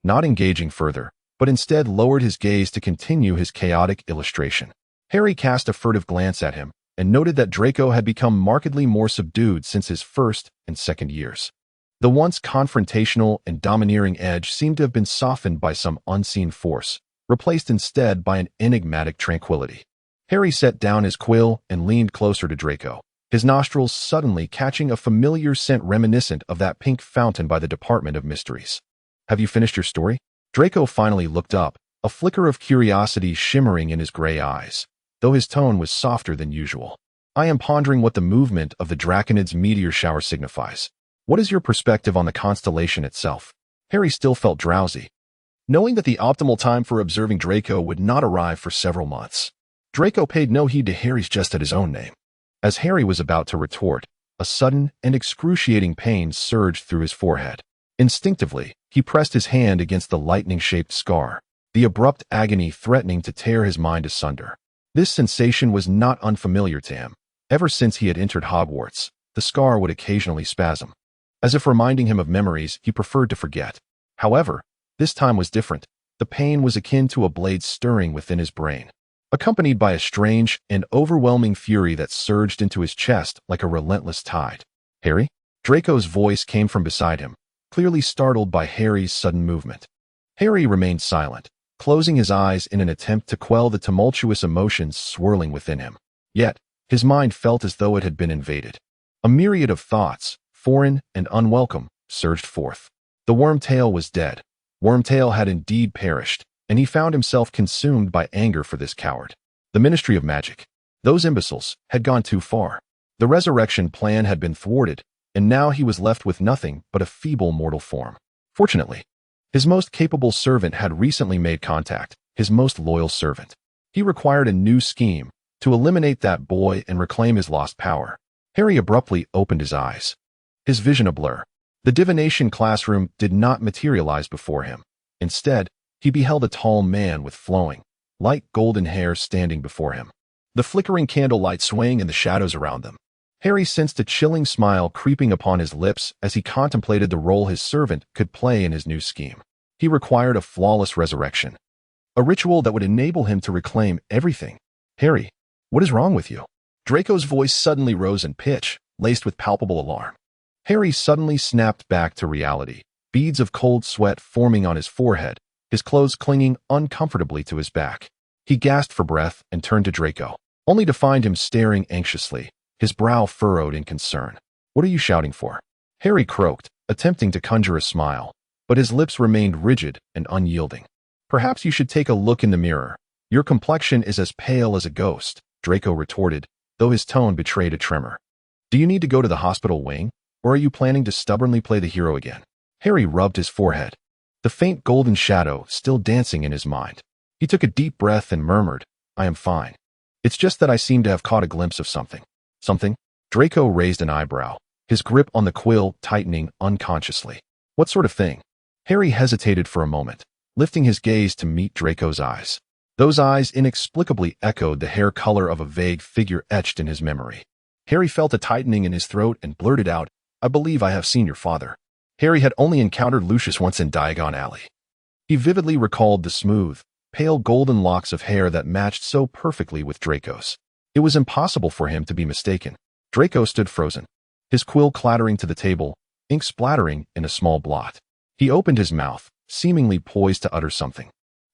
not engaging further, but instead lowered his gaze to continue his chaotic illustration. Harry cast a furtive glance at him and noted that Draco had become markedly more subdued since his first and second years. The once confrontational and domineering edge seemed to have been softened by some unseen force, replaced instead by an enigmatic tranquility. Harry set down his quill and leaned closer to Draco, his nostrils suddenly catching a familiar scent reminiscent of that pink fountain by the Department of Mysteries. "Have you finished your story?" Draco finally looked up, a flicker of curiosity shimmering in his gray eyes, though his tone was softer than usual. "I am pondering what the movement of the Draconid's meteor shower signifies. What is your perspective on the constellation itself?" Harry still felt drowsy, knowing that the optimal time for observing Draco would not arrive for several months. Draco paid no heed to Harry's jest at his own name. As Harry was about to retort, a sudden and excruciating pain surged through his forehead. Instinctively, he pressed his hand against the lightning-shaped scar, the abrupt agony threatening to tear his mind asunder. This sensation was not unfamiliar to him. Ever since he had entered Hogwarts, the scar would occasionally spasm, as if reminding him of memories he preferred to forget. However, this time was different. The pain was akin to a blade stirring within his brain, accompanied by a strange and overwhelming fury that surged into his chest like a relentless tide. "Harry?" Draco's voice came from beside him, clearly startled by Harry's sudden movement. Harry remained silent, closing his eyes in an attempt to quell the tumultuous emotions swirling within him. Yet, his mind felt as though it had been invaded. A myriad of thoughts, foreign and unwelcome, surged forth. The Wormtail was dead. Wormtail had indeed perished, and he found himself consumed by anger for this coward. The Ministry of Magic, those imbeciles, had gone too far. The resurrection plan had been thwarted, and now he was left with nothing but a feeble mortal form. Fortunately, his most capable servant had recently made contact, his most loyal servant. He required a new scheme to eliminate that boy and reclaim his lost power. Harry abruptly opened his eyes, his vision a blur. The divination classroom did not materialize before him. Instead, he beheld a tall man with flowing, light golden hair standing before him, the flickering candlelight swaying in the shadows around them. Harry sensed a chilling smile creeping upon his lips as he contemplated the role his servant could play in his new scheme. He required a flawless resurrection, a ritual that would enable him to reclaim everything. "Harry, what is wrong with you?" Draco's voice suddenly rose in pitch, laced with palpable alarm. Harry suddenly snapped back to reality, beads of cold sweat forming on his forehead, his clothes clinging uncomfortably to his back. He gasped for breath and turned to Draco, only to find him staring anxiously, his brow furrowed in concern. "What are you shouting for?" Harry croaked, attempting to conjure a smile, but his lips remained rigid and unyielding. "Perhaps you should take a look in the mirror. Your complexion is as pale as a ghost," Draco retorted, though his tone betrayed a tremor. "Do you need to go to the hospital wing, or are you planning to stubbornly play the hero again?" Harry rubbed his forehead, the faint golden shadow still dancing in his mind. He took a deep breath and murmured, "I am fine. It's just that I seem to have caught a glimpse of something." "Something?" Draco raised an eyebrow, his grip on the quill tightening unconsciously. "What sort of thing?" Harry hesitated for a moment, lifting his gaze to meet Draco's eyes. Those eyes inexplicably echoed the hair color of a vague figure etched in his memory. Harry felt a tightening in his throat and blurted out, "I believe I have seen your father." Harry had only encountered Lucius once in Diagon Alley. He vividly recalled the smooth, pale golden locks of hair that matched so perfectly with Draco's. It was impossible for him to be mistaken. Draco stood frozen, his quill clattering to the table, ink splattering in a small blot. He opened his mouth, seemingly poised to utter something.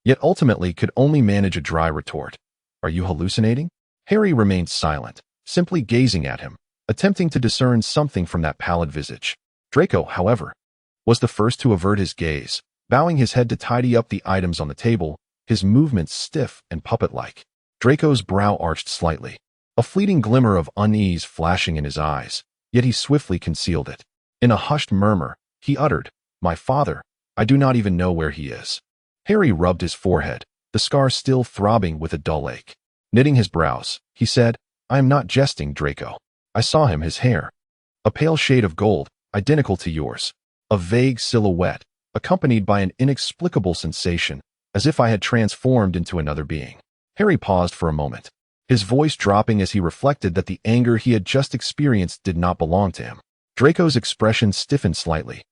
yet ultimately could only manage a dry retort. Are you hallucinating? Harry remained silent, simply gazing at him, attempting to discern something from that pallid visage. Draco, however, was the first to avert his gaze, bowing his head to tidy up the items on the table, his movements stiff and puppet-like. Draco's brow arched slightly, a fleeting glimmer of unease flashing in his eyes, yet he swiftly concealed it. In a hushed murmur, he uttered, "My father, I do not even know where he is." Harry rubbed his forehead, the scar still throbbing with a dull ache. Knitting his brows, he said, "I am not jesting, Draco. I saw him, his hair. A pale shade of gold, identical to yours. A vague silhouette, accompanied by an inexplicable sensation, as if I had transformed into another being." Harry paused for a moment, his voice dropping as he reflected that the anger he had just experienced did not belong to him. Draco's expression stiffened slightly,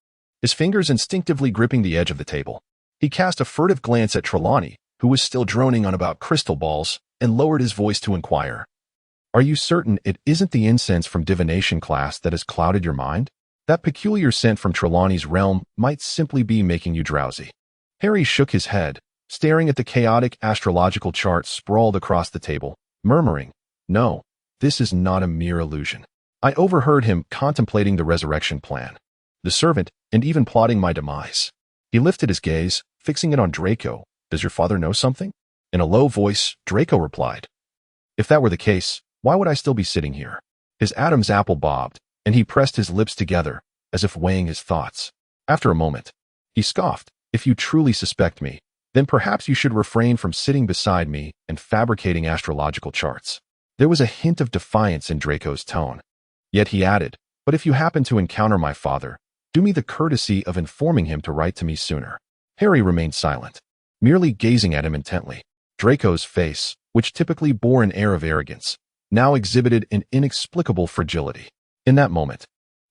his fingers instinctively gripping the edge of the table. He cast a furtive glance at Trelawney, who was still droning on about crystal balls, and lowered his voice to inquire, "Are you certain it isn't the incense from divination class that has clouded your mind? That peculiar scent from Trelawney's realm might simply be making you drowsy." Harry shook his head, staring at the chaotic astrological chart sprawled across the table, murmuring, "No, this is not a mere illusion. I overheard him contemplating the resurrection plan, the servant, and even plotting my demise." He lifted his gaze, fixing it on Draco. "Does your father know something?" In a low voice, Draco replied, "If that were the case, why would I still be sitting here?" His Adam's apple bobbed, and he pressed his lips together, as if weighing his thoughts. After a moment, he scoffed, "If you truly suspect me, then perhaps you should refrain from sitting beside me and fabricating astrological charts." There was a hint of defiance in Draco's tone. Yet he added, "But if you happen to encounter my father, do me the courtesy of informing him to write to me sooner." Harry remained silent, merely gazing at him intently. Draco's face, which typically bore an air of arrogance, now exhibited an inexplicable fragility. In that moment,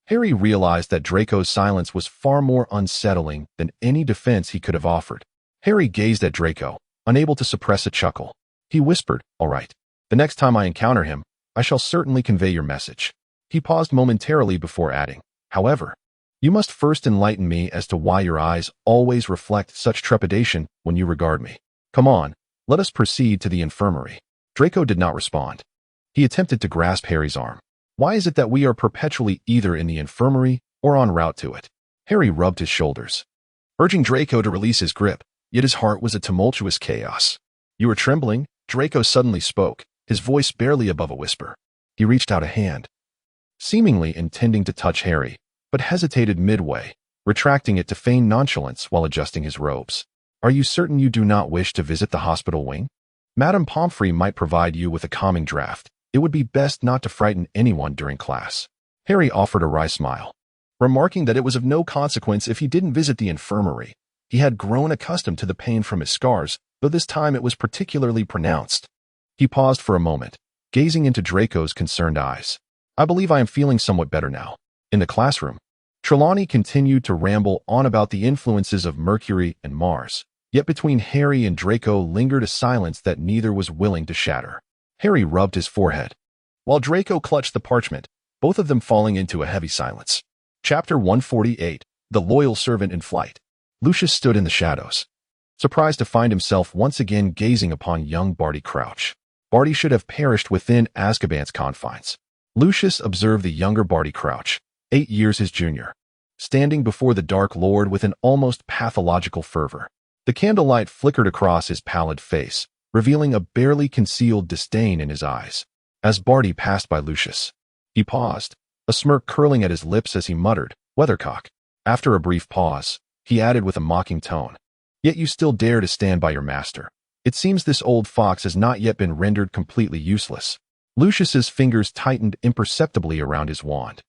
Harry realized that Draco's silence was far more unsettling than any defense he could have offered. Harry gazed at Draco, unable to suppress a chuckle. He whispered, "All right. The next time I encounter him, I shall certainly convey your message." He paused momentarily before adding, "However, you must first enlighten me as to why your eyes always reflect such trepidation when you regard me. Come on, let us proceed to the infirmary." Draco did not respond. He attempted to grasp Harry's arm. "Why is it that we are perpetually either in the infirmary or en route to it?" Harry rubbed his shoulders, urging Draco to release his grip, yet his heart was a tumultuous chaos. "You are trembling?" Draco suddenly spoke, his voice barely above a whisper. He reached out a hand, seemingly intending to touch Harry, but hesitated midway, retracting it to feign nonchalance while adjusting his robes. "Are you certain you do not wish to visit the hospital wing? Madame Pomfrey might provide you with a calming draught. It would be best not to frighten anyone during class." Harry offered a wry smile, remarking that it was of no consequence if he didn't visit the infirmary. He had grown accustomed to the pain from his scars, though this time it was particularly pronounced. He paused for a moment, gazing into Draco's concerned eyes. "I believe I am feeling somewhat better now." In the classroom, Trelawney continued to ramble on about the influences of Mercury and Mars, yet between Harry and Draco lingered a silence that neither was willing to shatter. Harry rubbed his forehead, while Draco clutched the parchment, both of them falling into a heavy silence. Chapter 148, The Loyal Servant in Flight. Lucius stood in the shadows, surprised to find himself once again gazing upon young Barty Crouch. Barty should have perished within Azkaban's confines. Lucius observed the younger Barty Crouch, 8 years his junior, standing before the Dark Lord with an almost pathological fervor. The candlelight flickered across his pallid face, revealing a barely concealed disdain in his eyes. As Barty passed by Lucius, he paused, a smirk curling at his lips as he muttered, "Weathercock." After a brief pause, he added with a mocking tone, "Yet you still dare to stand by your master. It seems this old fox has not yet been rendered completely useless." Lucius's fingers tightened imperceptibly around his wand,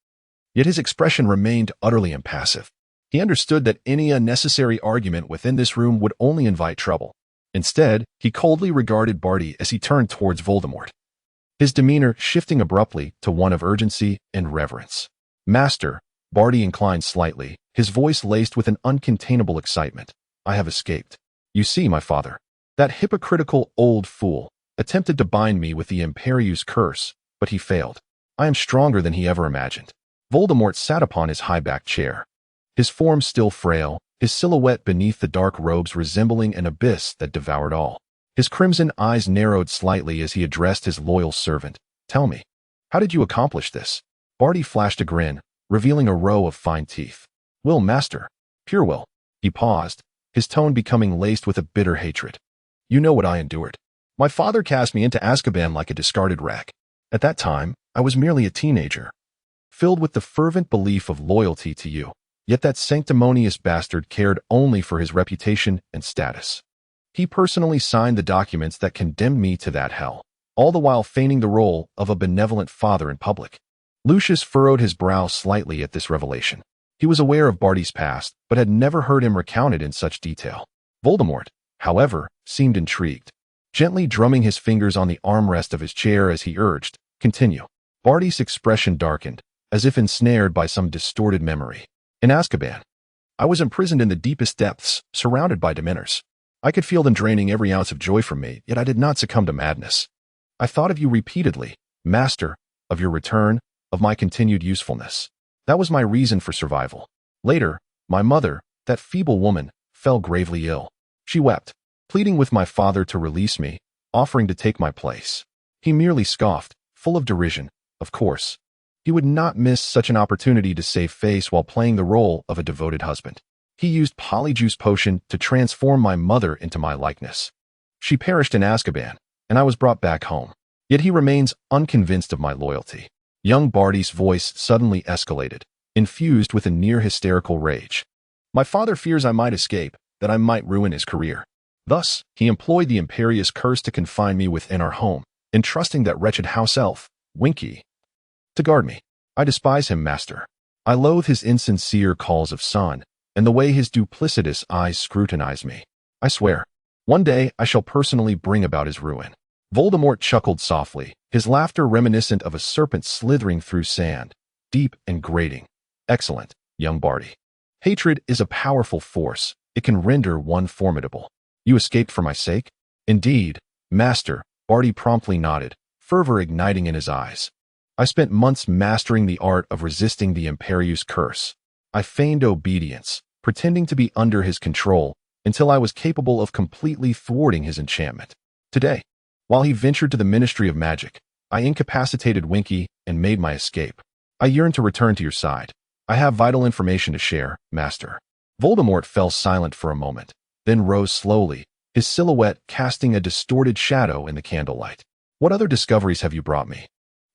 yet his expression remained utterly impassive. He understood that any unnecessary argument within this room would only invite trouble. Instead, he coldly regarded Barty as he turned towards Voldemort, his demeanor shifting abruptly to one of urgency and reverence. "Master," Barty inclined slightly, his voice laced with an uncontainable excitement, "I have escaped. You see, my father, that hypocritical old fool attempted to bind me with the Imperius curse, but he failed. I am stronger than he ever imagined." Voldemort sat upon his high-backed chair, his form still frail, his silhouette beneath the dark robes resembling an abyss that devoured all. His crimson eyes narrowed slightly as he addressed his loyal servant. "Tell me, how did you accomplish this?" Barty flashed a grin, revealing a row of fine teeth. "Will, master. Pure will." He paused, his tone becoming laced with a bitter hatred. "You know what I endured. My father cast me into Azkaban like a discarded wreck. At that time, I was merely a teenager, filled with the fervent belief of loyalty to you. Yet that sanctimonious bastard cared only for his reputation and status. He personally signed the documents that condemned me to that hell, all the while feigning the role of a benevolent father in public." Lucius furrowed his brow slightly at this revelation. He was aware of Barty's past, but had never heard him recount it in such detail. Voldemort, however, seemed intrigued, gently drumming his fingers on the armrest of his chair as he urged, "Continue." Barty's expression darkened, as if ensnared by some distorted memory. "In Azkaban, I was imprisoned in the deepest depths, surrounded by dementors. I could feel them draining every ounce of joy from me, yet I did not succumb to madness. I thought of you repeatedly, master, of your return, of my continued usefulness. That was my reason for survival. Later, my mother, that feeble woman, fell gravely ill. She wept, pleading with my father to release me, offering to take my place. He merely scoffed, full of derision. Of course, he would not miss such an opportunity to save face while playing the role of a devoted husband. He used Polyjuice Potion to transform my mother into my likeness. She perished in Azkaban, and I was brought back home. Yet he remains unconvinced of my loyalty." Young Barty's voice suddenly escalated, infused with a near-hysterical rage. "My father fears I might escape, that I might ruin his career. Thus, he employed the imperious curse to confine me within our home, entrusting that wretched house elf, Winky, to guard me. I despise him, master. I loathe his insincere calls of son, and the way his duplicitous eyes scrutinize me. I swear, one day I shall personally bring about his ruin." Voldemort chuckled softly, his laughter reminiscent of a serpent slithering through sand, deep and grating. "Excellent, young Barty. Hatred is a powerful force. It can render one formidable. You escaped for my sake?" "Indeed, master," Barty promptly nodded, fervor igniting in his eyes. "I spent months mastering the art of resisting the Imperius curse. I feigned obedience, pretending to be under his control, until I was capable of completely thwarting his enchantment. Today, while he ventured to the Ministry of Magic, I incapacitated Winky and made my escape. I yearn to return to your side. I have vital information to share, master." Voldemort fell silent for a moment, then rose slowly, his silhouette casting a distorted shadow in the candlelight. "What other discoveries have you brought me?"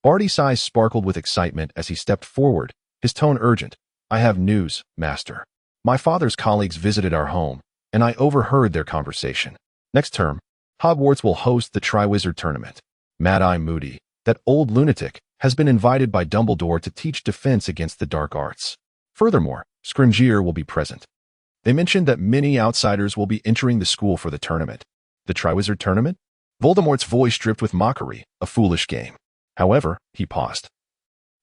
Barty's eyes sparkled with excitement as he stepped forward, his tone urgent. "I have news, master. My father's colleagues visited our home, and I overheard their conversation. Next term, Hogwarts will host the Triwizard Tournament. Mad-Eye Moody, that old lunatic, has been invited by Dumbledore to teach defense against the dark arts. Furthermore, Scrimgeour will be present. They mentioned that many outsiders will be entering the school for the tournament." "The Triwizard Tournament?" Voldemort's voice dripped with mockery. "A foolish game." However, he paused,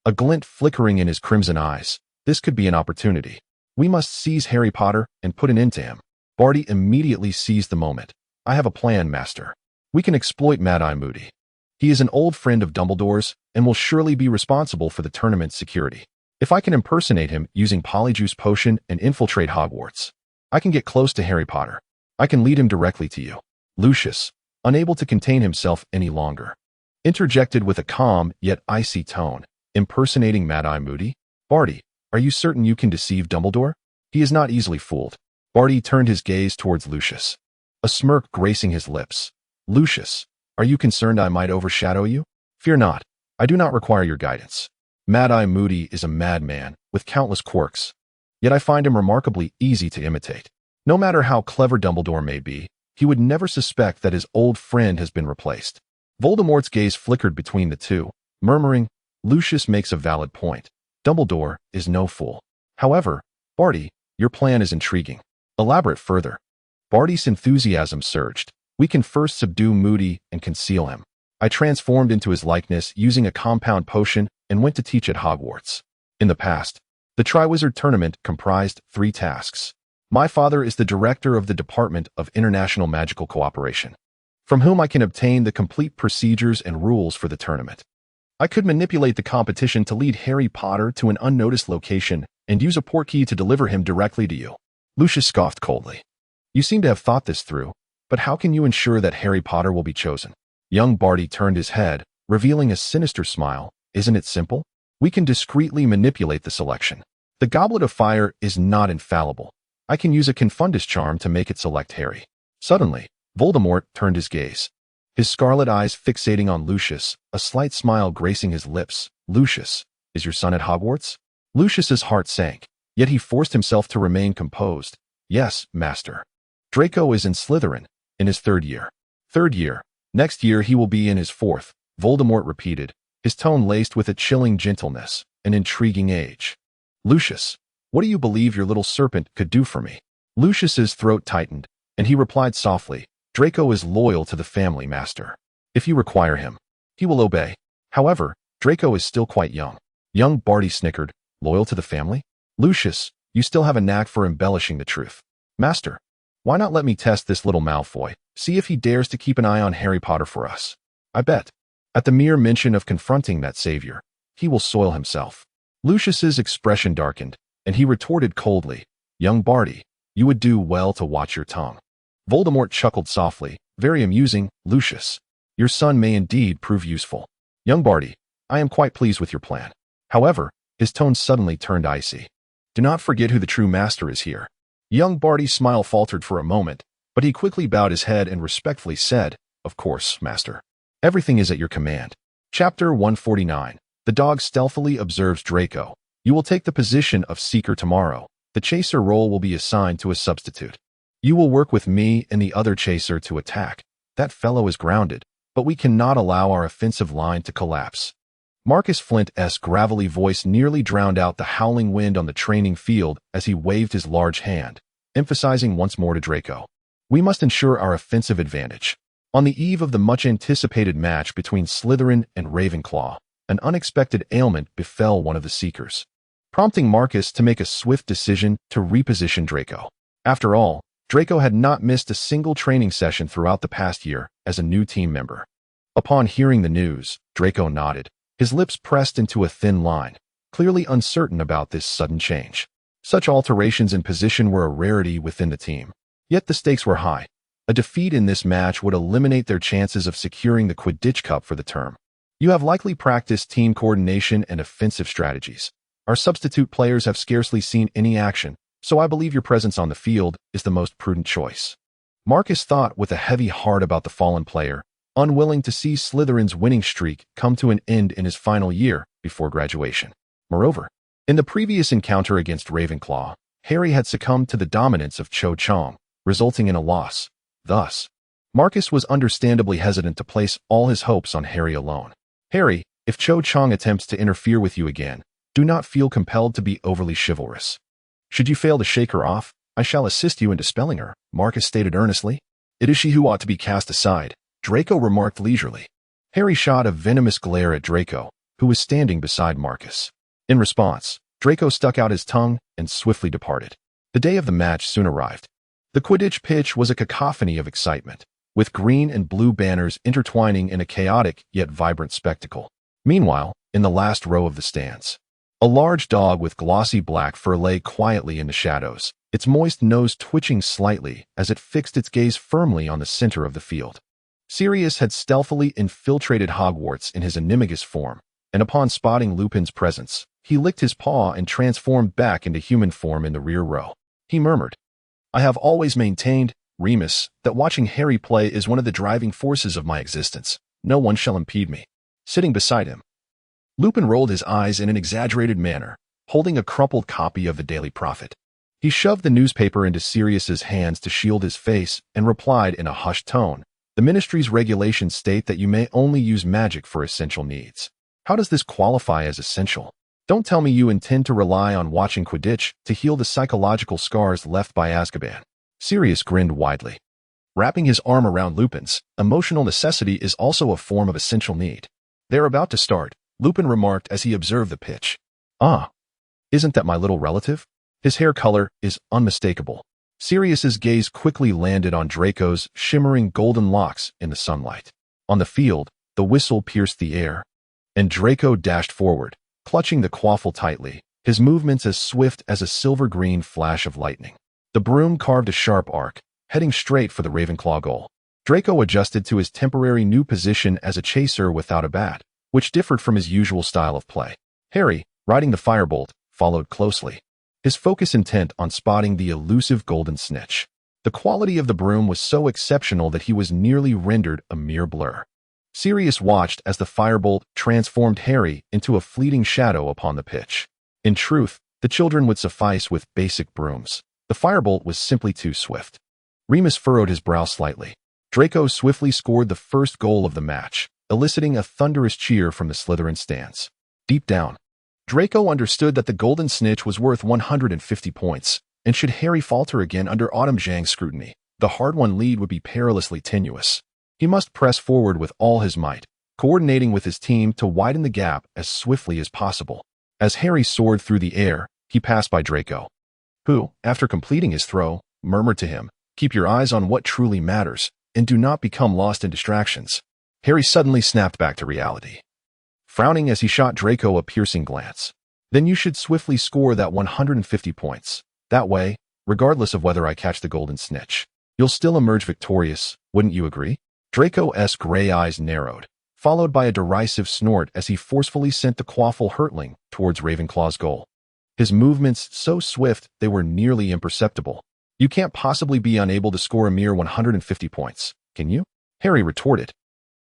a glint flickering in his crimson eyes. "This could be an opportunity. We must seize Harry Potter and put an end to him." Barty immediately seized the moment. "I have a plan, master. We can exploit Mad-Eye Moody. He is an old friend of Dumbledore's and will surely be responsible for the tournament's security. If I can impersonate him using Polyjuice Potion and infiltrate Hogwarts, I can get close to Harry Potter. I can lead him directly to you." Lucius, unable to contain himself any longer, interjected with a calm yet icy tone. "Impersonating Mad-Eye Moody? Barty, are you certain you can deceive Dumbledore? He is not easily fooled." Barty turned his gaze towards Lucius, a smirk gracing his lips. "Lucius, are you concerned I might overshadow you? Fear not, I do not require your guidance. Mad-Eye Moody is a madman with countless quirks, yet I find him remarkably easy to imitate. No matter how clever Dumbledore may be, he would never suspect that his old friend has been replaced." Voldemort's gaze flickered between the two, murmuring, "Lucius makes a valid point. Dumbledore is no fool. However, Barty, your plan is intriguing. Elaborate further." Barty's enthusiasm surged. "We can first subdue Moody and conceal him. I transformed into his likeness using a compound potion and went to teach at Hogwarts. In the past, the Triwizard Tournament comprised 3 tasks. My father is the director of the Department of International Magical Cooperation, from whom I can obtain the complete procedures and rules for the tournament. I could manipulate the competition to lead Harry Potter to an unnoticed location and use a portkey to deliver him directly to you. Lucius scoffed coldly. You seem to have thought this through, but how can you ensure that Harry Potter will be chosen? Young Barty turned his head, revealing a sinister smile. Isn't it simple? We can discreetly manipulate the selection. The Goblet of Fire is not infallible. I can use a Confundus charm to make it select Harry. Suddenly, Voldemort turned his gaze. His scarlet eyes fixating on Lucius, a slight smile gracing his lips. Lucius, is your son at Hogwarts? Lucius's heart sank, yet he forced himself to remain composed. Yes, master. Draco is in Slytherin, in his 3rd year. 3rd year. Next year he will be in his 4th, Voldemort repeated, his tone laced with a chilling gentleness, an intriguing age. Lucius, what do you believe your little serpent could do for me? Lucius's throat tightened, and he replied softly, Draco is loyal to the family, master. If you require him, he will obey. However, Draco is still quite young. Young Barty snickered, loyal to the family? Lucius, you still have a knack for embellishing the truth. Master, why not let me test this little Malfoy, see if he dares to keep an eye on Harry Potter for us? I bet. At the mere mention of confronting that savior, he will soil himself. Lucius's expression darkened, and he retorted coldly, Young Barty, you would do well to watch your tongue. Voldemort chuckled softly, very amusing, Lucius. Your son may indeed prove useful. Young Barty, I am quite pleased with your plan. However, his tone suddenly turned icy. Do not forget who the true master is here. Young Barty's smile faltered for a moment, but he quickly bowed his head and respectfully said, Of course, master. Everything is at your command. Chapter 149. The dog stealthily observes Draco. You will take the position of seeker tomorrow. The chaser role will be assigned to a substitute. You will work with me and the other chaser to attack. That fellow is grounded, but we cannot allow our offensive line to collapse. Marcus Flint's gravelly voice nearly drowned out the howling wind on the training field as he waved his large hand, emphasizing once more to Draco. We must ensure our offensive advantage. On the eve of the much-anticipated match between Slytherin and Ravenclaw, an unexpected ailment befell one of the Seekers, prompting Marcus to make a swift decision to reposition Draco. After all, Draco had not missed a single training session throughout the past year as a new team member. Upon hearing the news, Draco nodded, his lips pressed into a thin line, clearly uncertain about this sudden change. Such alterations in position were a rarity within the team. Yet the stakes were high. A defeat in this match would eliminate their chances of securing the Quidditch Cup for the term. You have likely practiced team coordination and offensive strategies. Our substitute players have scarcely seen any action, so I believe your presence on the field is the most prudent choice. Marcus thought with a heavy heart about the fallen player, unwilling to see Slytherin's winning streak come to an end in his final year before graduation. Moreover, in the previous encounter against Ravenclaw, Harry had succumbed to the dominance of Cho Chang, resulting in a loss. Thus, Marcus was understandably hesitant to place all his hopes on Harry alone. Harry, if Cho Chang attempts to interfere with you again, do not feel compelled to be overly chivalrous. Should you fail to shake her off, I shall assist you in dispelling her, Marcus stated earnestly. It is she who ought to be cast aside, Draco remarked leisurely. Harry shot a venomous glare at Draco, who was standing beside Marcus. In response, Draco stuck out his tongue and swiftly departed. The day of the match soon arrived. The Quidditch pitch was a cacophony of excitement, with green and blue banners intertwining in a chaotic yet vibrant spectacle. Meanwhile, in the last row of the stands, a large dog with glossy black fur lay quietly in the shadows, its moist nose twitching slightly as it fixed its gaze firmly on the center of the field. Sirius had stealthily infiltrated Hogwarts in his animagus form, and upon spotting Lupin's presence, he licked his paw and transformed back into human form in the rear row. He murmured, I have always maintained, Remus, that watching Harry play is one of the driving forces of my existence. No one shall impede me. Sitting beside him, Lupin rolled his eyes in an exaggerated manner, holding a crumpled copy of the Daily Prophet. He shoved the newspaper into Sirius's hands to shield his face and replied in a hushed tone, The ministry's regulations state that you may only use magic for essential needs. How does this qualify as essential? Don't tell me you intend to rely on watching Quidditch to heal the psychological scars left by Azkaban. Sirius grinned widely. Wrapping his arm around Lupin's, emotional necessity is also a form of essential need. They're about to start, Lupin remarked as he observed the pitch. Ah, isn't that my little relative? His hair color is unmistakable. Sirius's gaze quickly landed on Draco's shimmering golden locks in the sunlight. On the field, the whistle pierced the air, and Draco dashed forward, clutching the quaffle tightly, his movements as swift as a silver-green flash of lightning. The broom carved a sharp arc, heading straight for the Ravenclaw goal. Draco adjusted to his temporary new position as a chaser without a bat, which differed from his usual style of play. Harry, riding the firebolt, followed closely, his focus intent on spotting the elusive golden snitch. The quality of the broom was so exceptional that he was nearly rendered a mere blur. Sirius watched as the firebolt transformed Harry into a fleeting shadow upon the pitch. In truth, the children would suffice with basic brooms. The firebolt was simply too swift. Remus furrowed his brow slightly. Draco swiftly scored the first goal of the match, eliciting a thunderous cheer from the Slytherin stands. Deep down, Draco understood that the golden snitch was worth 150 points, and should Harry falter again under Autumn Zhang's scrutiny, the hard-won lead would be perilously tenuous. He must press forward with all his might, coordinating with his team to widen the gap as swiftly as possible. As Harry soared through the air, he passed by Draco, who, after completing his throw, murmured to him, "Keep your eyes on what truly matters, and do not become lost in distractions." Harry suddenly snapped back to reality, frowning as he shot Draco a piercing glance. "Then you should swiftly score that 150 points. That way, regardless of whether I catch the golden snitch, you'll still emerge victorious, wouldn't you agree?" Draco's gray eyes narrowed, followed by a derisive snort as he forcefully sent the quaffle hurtling towards Ravenclaw's goal. His movements so swift they were nearly imperceptible. "You can't possibly be unable to score a mere 150 points, can you?" Harry retorted,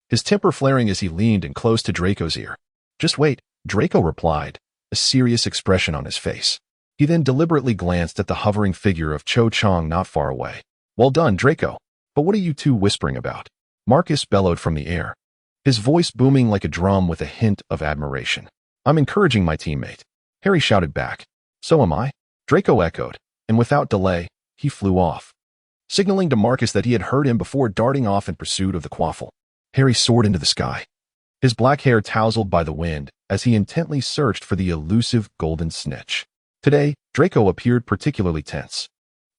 his temper flaring as he leaned in close to Draco's ear. "Just wait," Draco replied, a serious expression on his face. He then deliberately glanced at the hovering figure of Cho Chang not far away. "Well done, Draco. But what are you two whispering about?" Marcus bellowed from the air, his voice booming like a drum with a hint of admiration. "I'm encouraging my teammate," Harry shouted back. "So am I," Draco echoed, and without delay, he flew off, signaling to Marcus that he had heard him before darting off in pursuit of the quaffle. Harry soared into the sky, his black hair tousled by the wind as he intently searched for the elusive golden snitch. Today, Draco appeared particularly tense.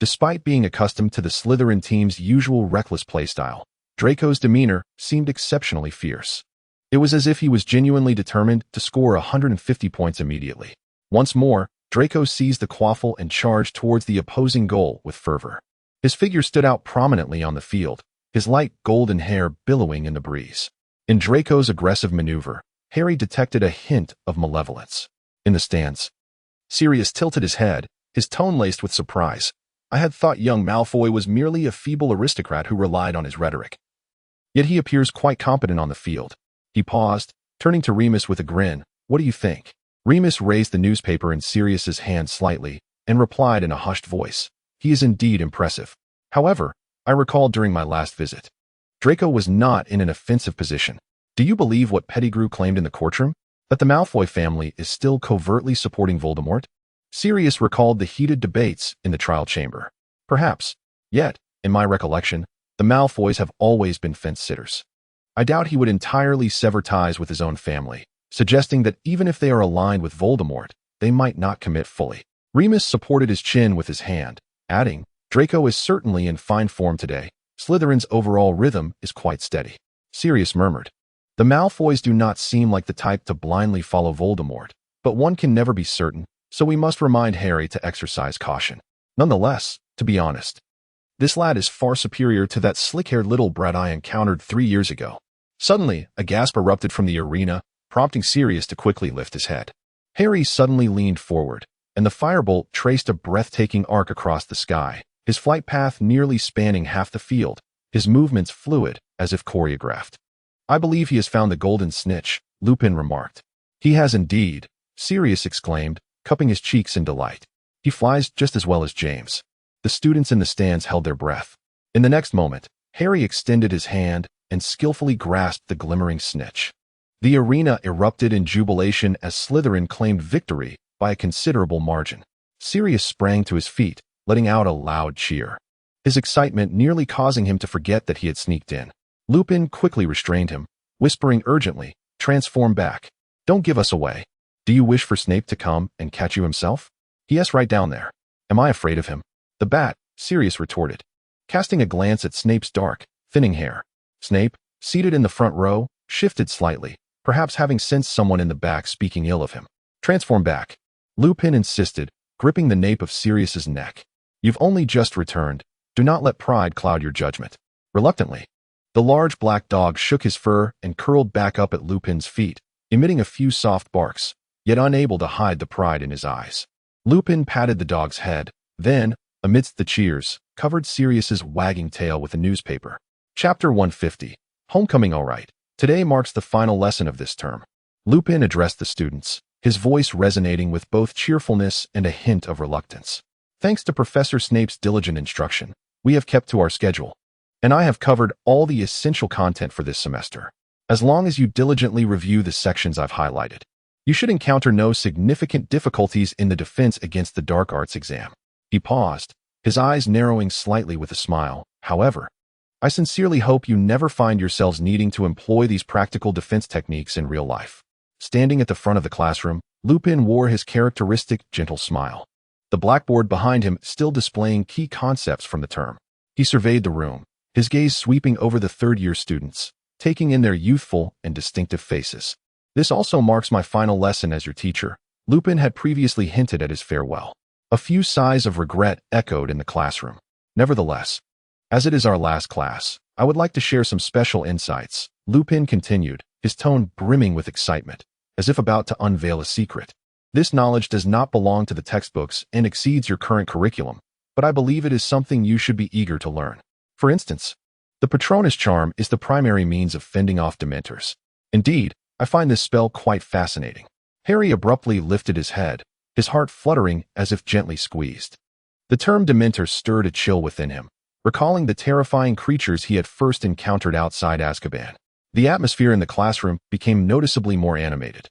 Despite being accustomed to the Slytherin team's usual reckless playstyle, Draco's demeanor seemed exceptionally fierce. It was as if he was genuinely determined to score 150 points immediately. Once more, Draco seized the quaffle and charged towards the opposing goal with fervor. His figure stood out prominently on the field, his light golden hair billowing in the breeze. In Draco's aggressive maneuver, Harry detected a hint of malevolence. In the stands, Sirius tilted his head, his tone laced with surprise. "I had thought young Malfoy was merely a feeble aristocrat who relied on his rhetoric. Yet he appears quite competent on the field." He paused, turning to Remus with a grin. "What do you think?" Remus raised the newspaper in Sirius's hand slightly and replied in a hushed voice, "He is indeed impressive. However, I recall during my last visit, Draco was not in an offensive position. Do you believe what Pettigrew claimed in the courtroom? That the Malfoy family is still covertly supporting Voldemort?" Sirius recalled the heated debates in the trial chamber. "Perhaps. Yet, in my recollection, the Malfoys have always been fence-sitters. I doubt he would entirely sever ties with his own family, suggesting that even if they are aligned with Voldemort, they might not commit fully." Remus supported his chin with his hand, adding, "Draco is certainly in fine form today. Slytherin's overall rhythm is quite steady." Sirius murmured, "The Malfoys do not seem like the type to blindly follow Voldemort, but one can never be certain, so we must remind Harry to exercise caution. Nonetheless, to be honest, this lad is far superior to that slick-haired little brat I encountered 3 years ago." Suddenly, a gasp erupted from the arena, prompting Sirius to quickly lift his head. Harry suddenly leaned forward, and the firebolt traced a breathtaking arc across the sky, his flight path nearly spanning half the field, his movements fluid, as if choreographed. "I believe he has found the golden snitch," Lupin remarked. "He has indeed," Sirius exclaimed, cupping his cheeks in delight. "He flies just as well as James." The students in the stands held their breath. In the next moment, Harry extended his hand and skillfully grasped the glimmering snitch. The arena erupted in jubilation as Slytherin claimed victory by a considerable margin. Sirius sprang to his feet, letting out a loud cheer, his excitement nearly causing him to forget that he had sneaked in. Lupin quickly restrained him, whispering urgently, "Transform back. Don't give us away. Do you wish for Snape to come and catch you himself?" "Yes, right down there." "Am I afraid of him?" "The bat," Sirius retorted, casting a glance at Snape's dark, thinning hair. Snape, seated in the front row, shifted slightly, perhaps having sensed someone in the back speaking ill of him. "Transform back." Lupin insisted, gripping the nape of Sirius's neck. "You've only just returned. Do not let pride cloud your judgment." Reluctantly, the large black dog shook his fur and curled back up at Lupin's feet, emitting a few soft barks, yet unable to hide the pride in his eyes. Lupin patted the dog's head, then, amidst the cheers, covered Sirius's wagging tail with a newspaper. Chapter 150. Homecoming all right. Today marks the final lesson of this term. Lupin addressed the students, his voice resonating with both cheerfulness and a hint of reluctance. "Thanks to Professor Snape's diligent instruction, we have kept to our schedule, and I have covered all the essential content for this semester. As long as you diligently review the sections I've highlighted, you should encounter no significant difficulties in the defense against the dark arts exam." He paused, his eyes narrowing slightly with a smile. "However, I sincerely hope you never find yourselves needing to employ these practical defense techniques in real life." Standing at the front of the classroom, Lupin wore his characteristic gentle smile, the blackboard behind him still displaying key concepts from the term. He surveyed the room, his gaze sweeping over the third-year students, taking in their youthful and distinctive faces. "This also marks my final lesson as your teacher," Lupin had previously hinted at his farewell. A few sighs of regret echoed in the classroom. "Nevertheless, as it is our last class, I would like to share some special insights," Lupin continued, his tone brimming with excitement, as if about to unveil a secret. "This knowledge does not belong to the textbooks and exceeds your current curriculum, but I believe it is something you should be eager to learn. For instance, the Patronus charm is the primary means of fending off Dementors. Indeed, I find this spell quite fascinating." Harry abruptly lifted his head, his heart fluttering as if gently squeezed. The term Dementor stirred a chill within him, recalling the terrifying creatures he had first encountered outside Azkaban. The atmosphere in the classroom became noticeably more animated.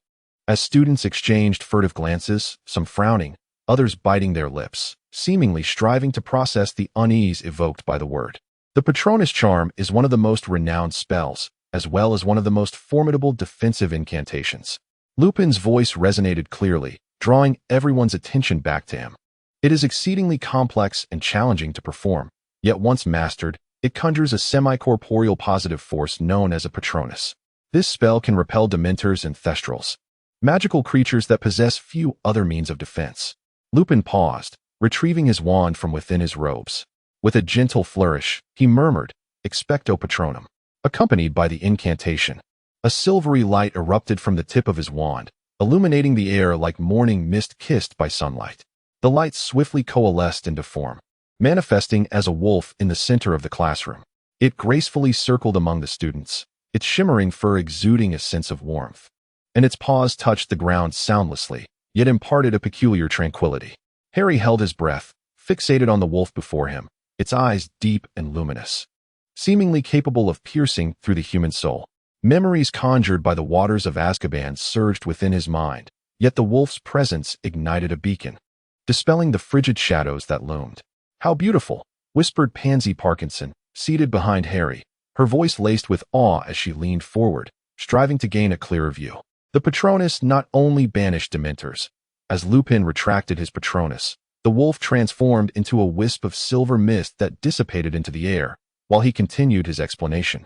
As students exchanged furtive glances, some frowning, others biting their lips, seemingly striving to process the unease evoked by the word. The Patronus charm is one of the most renowned spells, as well as one of the most formidable defensive incantations. Lupin's voice resonated clearly, drawing everyone's attention back to him. "It is exceedingly complex and challenging to perform, yet once mastered, it conjures a semi-corporeal positive force known as a Patronus. This spell can repel Dementors and Thestrals, magical creatures that possess few other means of defense." Lupin paused, retrieving his wand from within his robes. With a gentle flourish, he murmured, "Expecto Patronum," accompanied by the incantation. A silvery light erupted from the tip of his wand, illuminating the air like morning mist kissed by sunlight. The light swiftly coalesced into form, manifesting as a wolf in the center of the classroom. It gracefully circled among the students, its shimmering fur exuding a sense of warmth, and its paws touched the ground soundlessly, yet imparted a peculiar tranquility. Harry held his breath, fixated on the wolf before him, its eyes deep and luminous, seemingly capable of piercing through the human soul. Memories conjured by the waters of Azkaban surged within his mind, yet the wolf's presence ignited a beacon, dispelling the frigid shadows that loomed. "How beautiful," whispered Pansy Parkinson, seated behind Harry, her voice laced with awe as she leaned forward, striving to gain a clearer view. The Patronus not only banished Dementors. As Lupin retracted his Patronus, the wolf transformed into a wisp of silver mist that dissipated into the air, while he continued his explanation,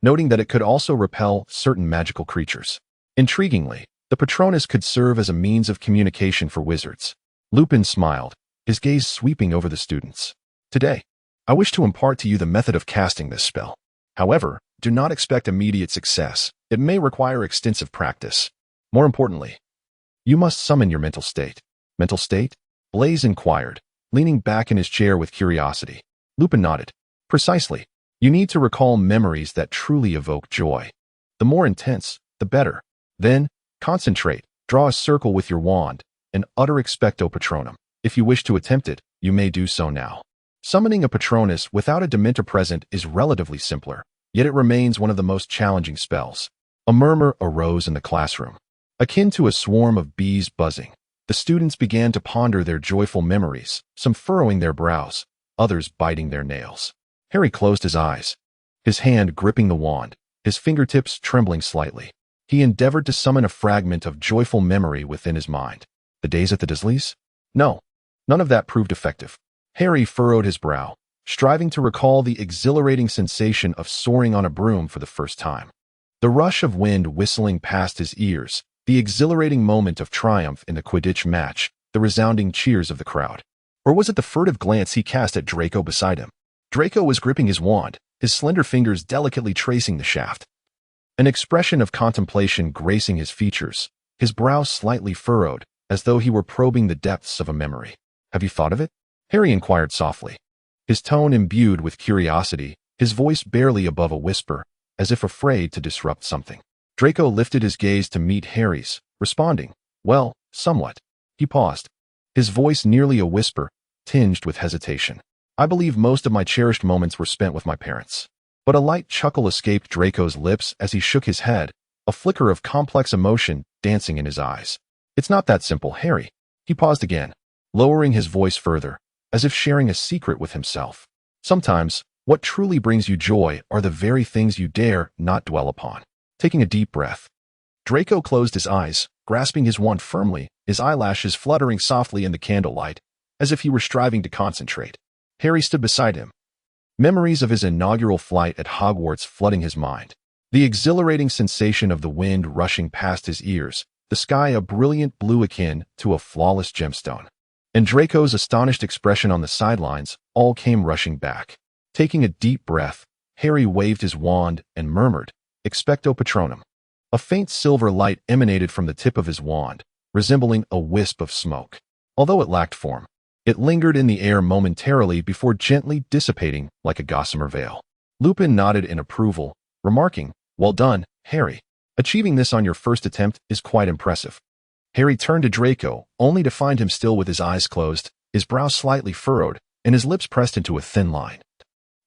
noting that it could also repel certain magical creatures. Intriguingly, the Patronus could serve as a means of communication for wizards. Lupin smiled, his gaze sweeping over the students. "Today, I wish to impart to you the method of casting this spell. However, do not expect immediate success. It may require extensive practice. More importantly, you must summon your mental state." "Mental state?" Blaise inquired, leaning back in his chair with curiosity. Lupin nodded. "Precisely. You need to recall memories that truly evoke joy. The more intense, the better. Then, concentrate, draw a circle with your wand, and utter Expecto Patronum. If you wish to attempt it, you may do so now." Summoning a Patronus without a Dementor present is relatively simpler, yet it remains one of the most challenging spells. A murmur arose in the classroom, akin to a swarm of bees buzzing. The students began to ponder their joyful memories, some furrowing their brows, others biting their nails. Harry closed his eyes, his hand gripping the wand, his fingertips trembling slightly. He endeavored to summon a fragment of joyful memory within his mind. The days at the Dursleys? No, none of that proved effective. Harry furrowed his brow, striving to recall the exhilarating sensation of soaring on a broom for the first time. The rush of wind whistling past his ears, the exhilarating moment of triumph in the Quidditch match, the resounding cheers of the crowd? Or was it the furtive glance he cast at Draco beside him? Draco was gripping his wand, his slender fingers delicately tracing the shaft. An expression of contemplation gracing his features, his brow slightly furrowed, as though he were probing the depths of a memory. "Have you thought of it?" Harry inquired softly, his tone imbued with curiosity, his voice barely above a whisper, as if afraid to disrupt something. Draco lifted his gaze to meet Harry's, responding, "Well, somewhat." He paused, his voice nearly a whisper, tinged with hesitation. "I believe most of my cherished moments were spent with my parents." But a light chuckle escaped Draco's lips as he shook his head, a flicker of complex emotion dancing in his eyes. "It's not that simple, Harry." He paused again, lowering his voice further, as if sharing a secret with himself. "Sometimes, what truly brings you joy are the very things you dare not dwell upon." Taking a deep breath, Draco closed his eyes, grasping his wand firmly, his eyelashes fluttering softly in the candlelight, as if he were striving to concentrate. Harry stood beside him, memories of his inaugural flight at Hogwarts flooding his mind. The exhilarating sensation of the wind rushing past his ears, the sky a brilliant blue akin to a flawless gemstone. And Draco's astonished expression on the sidelines all came rushing back. Taking a deep breath, Harry waved his wand and murmured, "Expecto Patronum." A faint silver light emanated from the tip of his wand, resembling a wisp of smoke. Although it lacked form, it lingered in the air momentarily before gently dissipating like a gossamer veil. Lupin nodded in approval, remarking, "Well done, Harry. Achieving this on your first attempt is quite impressive." Harry turned to Draco, only to find him still with his eyes closed, his brow slightly furrowed, and his lips pressed into a thin line,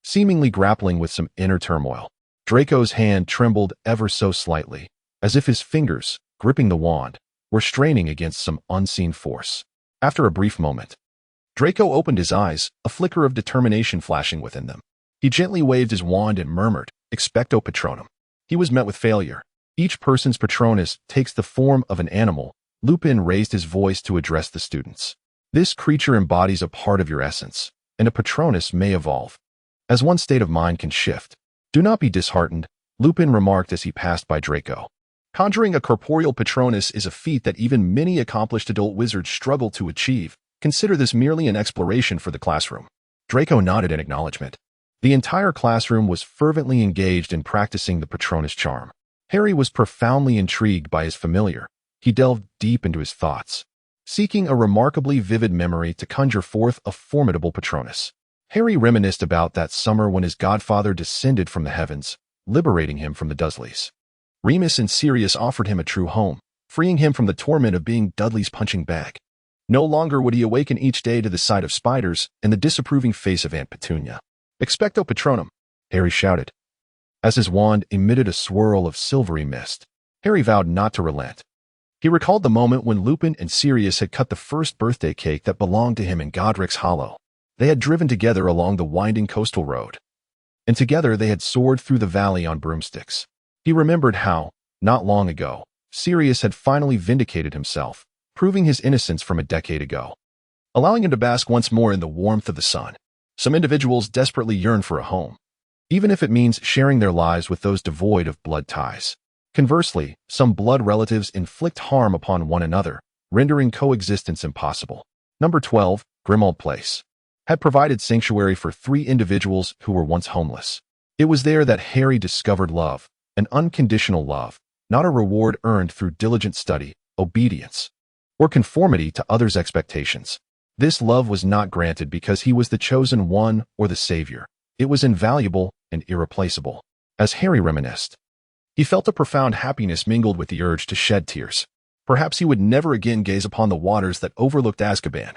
seemingly grappling with some inner turmoil. Draco's hand trembled ever so slightly, as if his fingers, gripping the wand, were straining against some unseen force. After a brief moment, Draco opened his eyes, a flicker of determination flashing within them. He gently waved his wand and murmured, "Expecto Patronum." He was met with failure. Each person's Patronus takes the form of an animal. Lupin raised his voice to address the students. "This creature embodies a part of your essence, and a Patronus may evolve, as one state of mind can shift. Do not be disheartened," Lupin remarked as he passed by Draco. "Conjuring a corporeal Patronus is a feat that even many accomplished adult wizards struggle to achieve. Consider this merely an exploration for the classroom." Draco nodded in acknowledgement. The entire classroom was fervently engaged in practicing the Patronus charm. Harry was profoundly intrigued by his familiar. He delved deep into his thoughts, seeking a remarkably vivid memory to conjure forth a formidable Patronus. Harry reminisced about that summer when his godfather descended from the heavens, liberating him from the Dursleys. Remus and Sirius offered him a true home, freeing him from the torment of being Dudley's punching bag. No longer would he awaken each day to the sight of spiders and the disapproving face of Aunt Petunia. "Expecto Patronum," Harry shouted. As his wand emitted a swirl of silvery mist, Harry vowed not to relent. He recalled the moment when Lupin and Sirius had cut the first birthday cake that belonged to him in Godric's Hollow. They had driven together along the winding coastal road, and together they had soared through the valley on broomsticks. He remembered how, not long ago, Sirius had finally vindicated himself, proving his innocence from a decade ago, allowing him to bask once more in the warmth of the sun. Some individuals desperately yearn for a home, even if it means sharing their lives with those devoid of blood ties. Conversely, some blood relatives inflict harm upon one another, rendering coexistence impossible. Number 12, Grimmauld Place, had provided sanctuary for 3 individuals who were once homeless. It was there that Harry discovered love, an unconditional love, not a reward earned through diligent study, obedience, or conformity to others' expectations. This love was not granted because he was the chosen one or the savior. It was invaluable and irreplaceable. As Harry reminisced, he felt a profound happiness mingled with the urge to shed tears. Perhaps he would never again gaze upon the waters that overlooked Azkaban.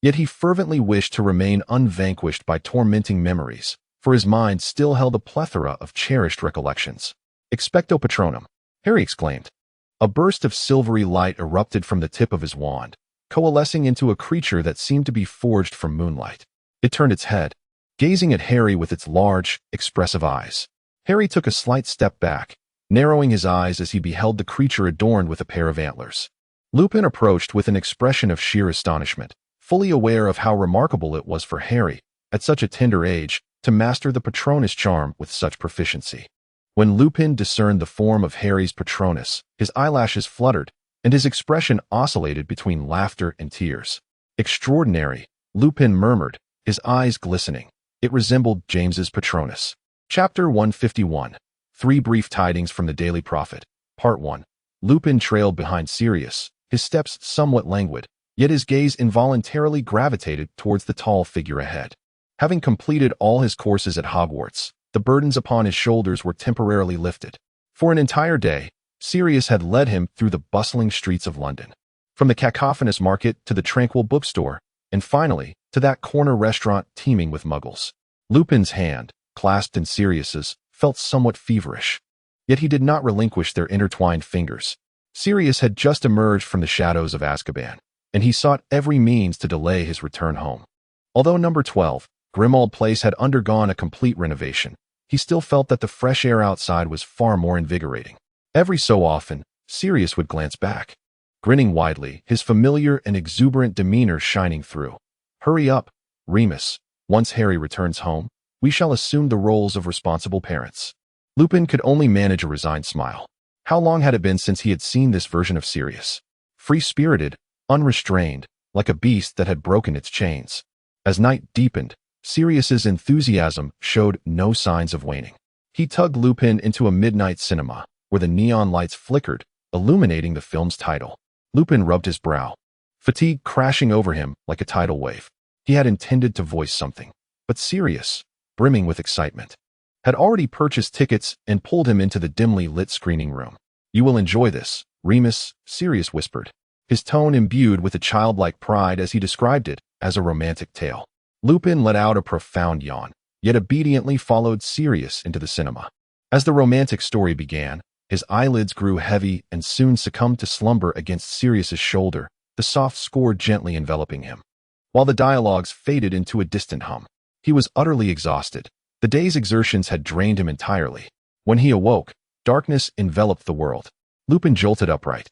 Yet he fervently wished to remain unvanquished by tormenting memories, for his mind still held a plethora of cherished recollections. "Expecto Patronum," Harry exclaimed. A burst of silvery light erupted from the tip of his wand, coalescing into a creature that seemed to be forged from moonlight. It turned its head, gazing at Harry with its large, expressive eyes. Harry took a slight step back, narrowing his eyes as he beheld the creature adorned with a pair of antlers. Lupin approached with an expression of sheer astonishment, fully aware of how remarkable it was for Harry, at such a tender age, to master the Patronus charm with such proficiency. When Lupin discerned the form of Harry's Patronus, his eyelashes fluttered, and his expression oscillated between laughter and tears. "Extraordinary," Lupin murmured, his eyes glistening. It resembled James's Patronus. Chapter 151. 3 Brief Tidings from the Daily Prophet. Part 1. Lupin trailed behind Sirius, his steps somewhat languid, yet his gaze involuntarily gravitated towards the tall figure ahead. Having completed all his courses at Hogwarts, the burdens upon his shoulders were temporarily lifted. For an entire day, Sirius had led him through the bustling streets of London. From the cacophonous market to the tranquil bookstore, and finally, to that corner restaurant teeming with muggles. Lupin's hand, clasped in Sirius's, felt somewhat feverish. Yet he did not relinquish their intertwined fingers. Sirius had just emerged from the shadows of Azkaban, and he sought every means to delay his return home. Although number 12, Grimmauld Place had undergone a complete renovation, he still felt that the fresh air outside was far more invigorating. Every so often, Sirius would glance back, grinning widely, his familiar and exuberant demeanor shining through. "Hurry up, Remus. Once Harry returns home, we shall assume the roles of responsible parents." Lupin could only manage a resigned smile. How long had it been since he had seen this version of Sirius? Free-spirited, unrestrained, like a beast that had broken its chains. As night deepened, Sirius's enthusiasm showed no signs of waning. He tugged Lupin into a midnight cinema, where the neon lights flickered, illuminating the film's title. Lupin rubbed his brow, fatigue crashing over him like a tidal wave. He had intended to voice something, but Sirius, brimming with excitement, had already purchased tickets and pulled him into the dimly lit screening room. "You will enjoy this, Remus," Sirius whispered, his tone imbued with a childlike pride as he described it as a romantic tale. Lupin let out a profound yawn, yet obediently followed Sirius into the cinema. As the romantic story began, his eyelids grew heavy and soon succumbed to slumber against Sirius's shoulder, the soft score gently enveloping him. While the dialogues faded into a distant hum, he was utterly exhausted. The day's exertions had drained him entirely. When he awoke, darkness enveloped the world. Lupin jolted upright,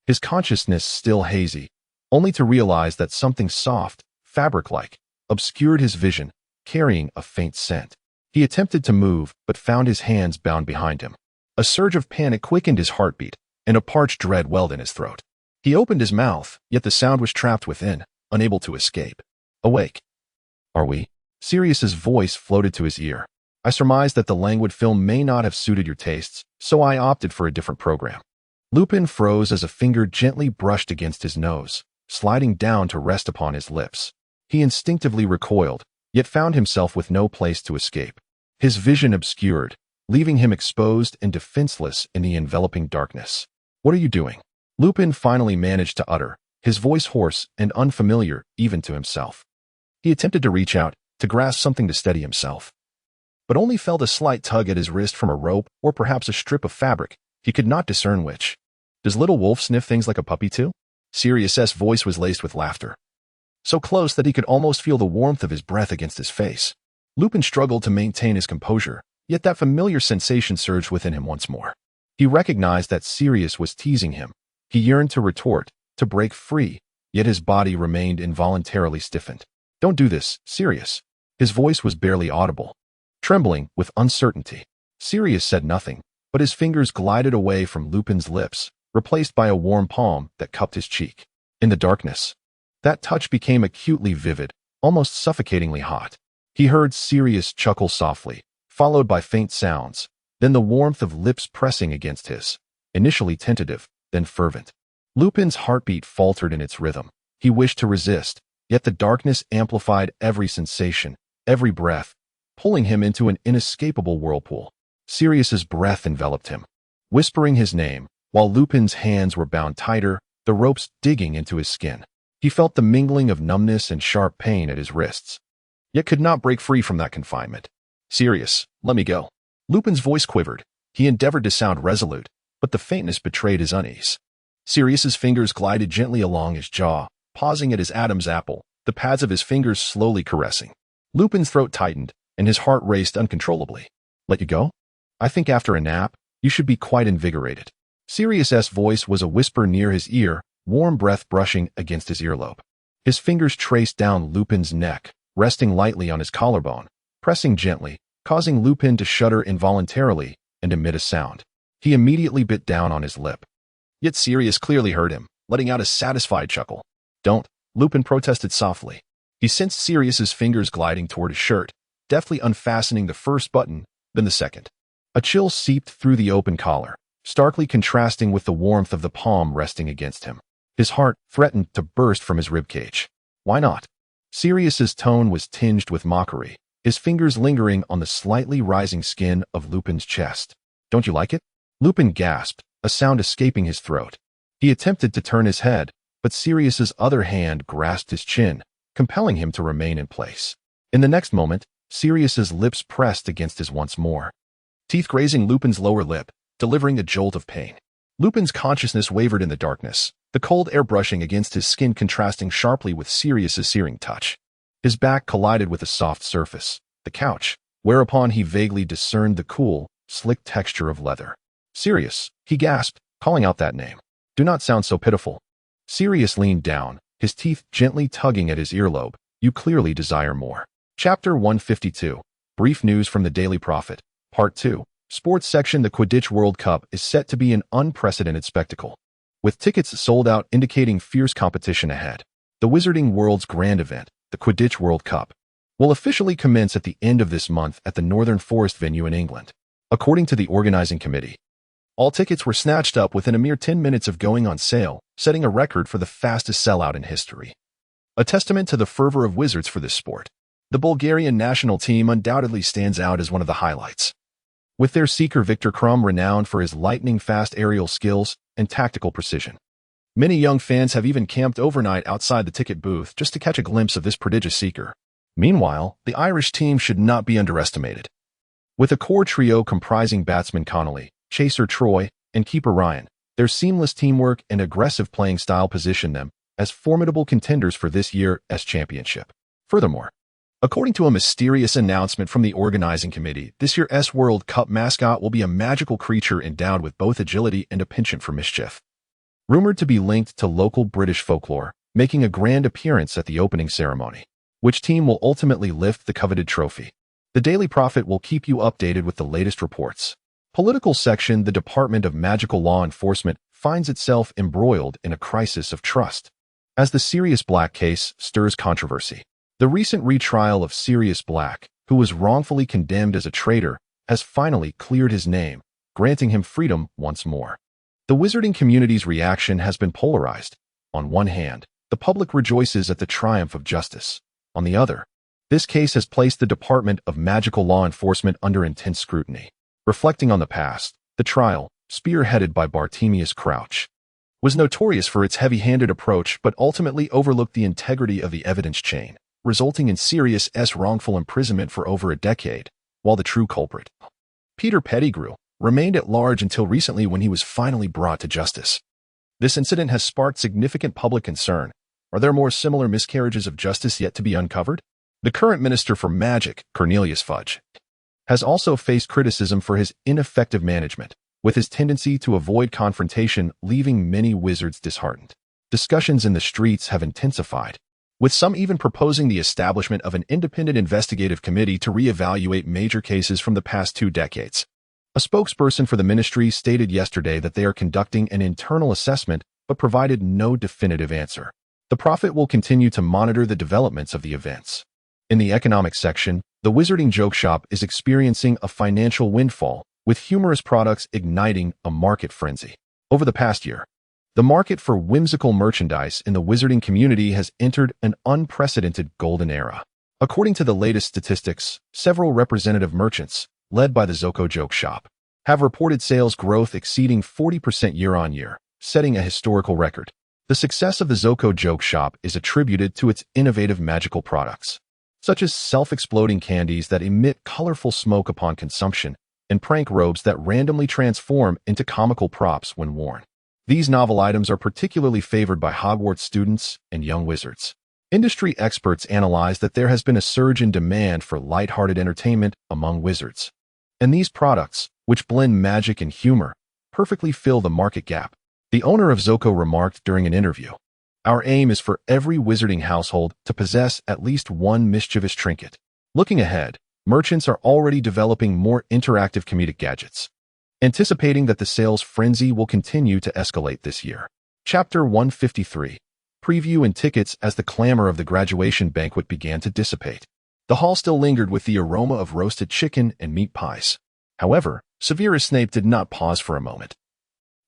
his consciousness still hazy, only to realize that something soft, fabric-like, obscured his vision, carrying a faint scent. He attempted to move, but found his hands bound behind him. A surge of panic quickened his heartbeat, and a parched dread welled in his throat. He opened his mouth, yet the sound was trapped within, unable to escape. "Awake. Are we?" Sirius's voice floated to his ear. "I surmise that the languid film may not have suited your tastes, so I opted for a different program." Lupin froze as a finger gently brushed against his nose, sliding down to rest upon his lips. He instinctively recoiled, yet found himself with no place to escape. His vision obscured, leaving him exposed and defenseless in the enveloping darkness. "What are you doing?" Lupin finally managed to utter, his voice hoarse and unfamiliar even to himself. He attempted to reach out, to grasp something to steady himself, but only felt a slight tug at his wrist from a rope or perhaps a strip of fabric. He could not discern which. "Does Little Wolf sniff things like a puppy too?" Sirius's voice was laced with laughter, so close that he could almost feel the warmth of his breath against his face. Lupin struggled to maintain his composure, yet that familiar sensation surged within him once more. He recognized that Sirius was teasing him. He yearned to retort, to break free, yet his body remained involuntarily stiffened. "Don't do this, Sirius." His voice was barely audible, trembling with uncertainty. Sirius said nothing, but his fingers glided away from Lupin's lips, replaced by a warm palm that cupped his cheek. In the darkness, that touch became acutely vivid, almost suffocatingly hot. He heard Sirius chuckle softly, followed by faint sounds, then the warmth of lips pressing against his, initially tentative, then fervent. Lupin's heartbeat faltered in its rhythm. He wished to resist, yet the darkness amplified every sensation, every breath, pulling him into an inescapable whirlpool. Sirius's breath enveloped him, whispering his name, while Lupin's hands were bound tighter, the ropes digging into his skin. He felt the mingling of numbness and sharp pain at his wrists, yet could not break free from that confinement. "Sirius, let me go." Lupin's voice quivered. He endeavored to sound resolute, but the faintness betrayed his unease. Sirius's fingers glided gently along his jaw, pausing at his Adam's apple, the pads of his fingers slowly caressing. Lupin's throat tightened, and his heart raced uncontrollably. "Let you go? I think after a nap, you should be quite invigorated." Sirius's voice was a whisper near his ear, warm breath brushing against his earlobe. His fingers traced down Lupin's neck, resting lightly on his collarbone, pressing gently, causing Lupin to shudder involuntarily and emit a sound. He immediately bit down on his lip. Yet Sirius clearly heard him, letting out a satisfied chuckle. "Don't," Lupin protested softly. He sensed Sirius's fingers gliding toward his shirt, deftly unfastening the first button, then the second. A chill seeped through the open collar, starkly contrasting with the warmth of the palm resting against him. His heart threatened to burst from his ribcage. "Why not?" Sirius's tone was tinged with mockery, his fingers lingering on the slightly rising skin of Lupin's chest. "Don't you like it?" Lupin gasped, a sound escaping his throat. He attempted to turn his head, but Sirius's other hand grasped his chin, compelling him to remain in place. In the next moment, Sirius's lips pressed against his once more, teeth grazing Lupin's lower lip, delivering a jolt of pain. Lupin's consciousness wavered in the darkness, the cold air brushing against his skin contrasting sharply with Sirius's searing touch. His back collided with a soft surface, the couch, whereupon he vaguely discerned the cool, slick texture of leather. "Sirius," he gasped, calling out that name. "Do not sound so pitiful." Sirius leaned down, his teeth gently tugging at his earlobe. "You clearly desire more." Chapter 152. Brief news from the Daily Prophet. Part 2. Sports section. The Quidditch World Cup is set to be an unprecedented spectacle, with tickets sold out indicating fierce competition ahead. The Wizarding World's grand event, the Quidditch World Cup, will officially commence at the end of this month at the Northern Forest venue in England. According to the organizing committee, all tickets were snatched up within a mere 10 minutes of going on sale, setting a record for the fastest sellout in history. A testament to the fervor of wizards for this sport. The Bulgarian national team undoubtedly stands out as one of the highlights, with their seeker Victor Krum renowned for his lightning-fast aerial skills and tactical precision. Many young fans have even camped overnight outside the ticket booth just to catch a glimpse of this prodigious seeker. Meanwhile, the Irish team should not be underestimated. With a core trio comprising batsman Connolly, chaser Troy, and keeper Ryan, their seamless teamwork and aggressive playing style position them as formidable contenders for this year's championship. Furthermore, according to a mysterious announcement from the organizing committee, this year's World Cup mascot will be a magical creature endowed with both agility and a penchant for mischief. Rumored to be linked to local British folklore, making a grand appearance at the opening ceremony. Which team will ultimately lift the coveted trophy? The Daily Prophet will keep you updated with the latest reports. Political section. The Department of Magical Law Enforcement finds itself embroiled in a crisis of trust, as the Sirius Black case stirs controversy. The recent retrial of Sirius Black, who was wrongfully condemned as a traitor, has finally cleared his name, granting him freedom once more. The wizarding community's reaction has been polarized. On one hand, the public rejoices at the triumph of justice. On the other, this case has placed the Department of Magical Law Enforcement under intense scrutiny. Reflecting on the past, the trial, spearheaded by Bartemius Crouch, was notorious for its heavy-handed approach but ultimately overlooked the integrity of the evidence chain, resulting in Sirius's wrongful imprisonment for over a decade, while the true culprit, Peter Pettigrew, remained at large until recently when he was finally brought to justice. This incident has sparked significant public concern. Are there more similar miscarriages of justice yet to be uncovered? The current Minister for Magic, Cornelius Fudge, has also faced criticism for his ineffective management, with his tendency to avoid confrontation leaving many wizards disheartened. Discussions in the streets have intensified, with some even proposing the establishment of an independent investigative committee to reevaluate major cases from the past 2 decades. A spokesperson for the ministry stated yesterday that they are conducting an internal assessment but provided no definitive answer. The Prophet will continue to monitor the developments of the events. In the economic section, the Wizarding Joke Shop is experiencing a financial windfall, with humorous products igniting a market frenzy. Over the past year, the market for whimsical merchandise in the wizarding community has entered an unprecedented golden era. According to the latest statistics, several representative merchants, led by the Zoko Joke Shop, have reported sales growth exceeding 40% year-on-year, setting a historical record. The success of the Zoko Joke Shop is attributed to its innovative magical products, such as self-exploding candies that emit colorful smoke upon consumption and prank robes that randomly transform into comical props when worn. These novel items are particularly favored by Hogwarts students and young wizards. Industry experts analyze that there has been a surge in demand for lighthearted entertainment among wizards, and these products, which blend magic and humor, perfectly fill the market gap. The owner of Zoko remarked during an interview, "Our aim is for every wizarding household to possess at least one mischievous trinket." Looking ahead, merchants are already developing more interactive comedic gadgets, anticipating that the sales frenzy will continue to escalate this year. Chapter 153. Preview and tickets. As the clamor of the graduation banquet began to dissipate, the hall still lingered with the aroma of roasted chicken and meat pies. However, Severus Snape did not pause for a moment.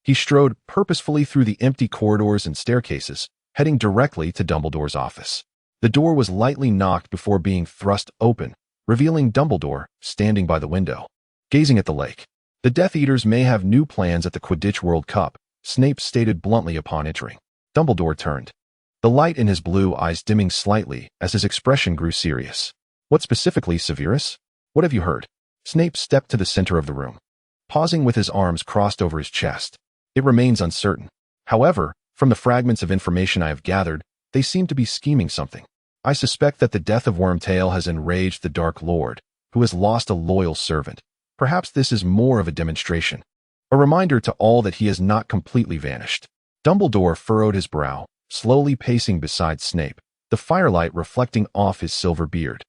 He strode purposefully through the empty corridors and staircases, heading directly to Dumbledore's office. The door was lightly knocked before being thrust open, revealing Dumbledore standing by the window, gazing at the lake. The Death Eaters may have new plans at the Quidditch World Cup, Snape stated bluntly upon entering. Dumbledore turned, the light in his blue eyes dimming slightly as his expression grew serious. What specifically, Severus? What have you heard? Snape stepped to the center of the room, pausing with his arms crossed over his chest. It remains uncertain. However, from the fragments of information I have gathered, they seem to be scheming something. I suspect that the death of Wormtail has enraged the Dark Lord, who has lost a loyal servant. Perhaps this is more of a demonstration, a reminder to all that he has not completely vanished. Dumbledore furrowed his brow, slowly pacing beside Snape, the firelight reflecting off his silver beard,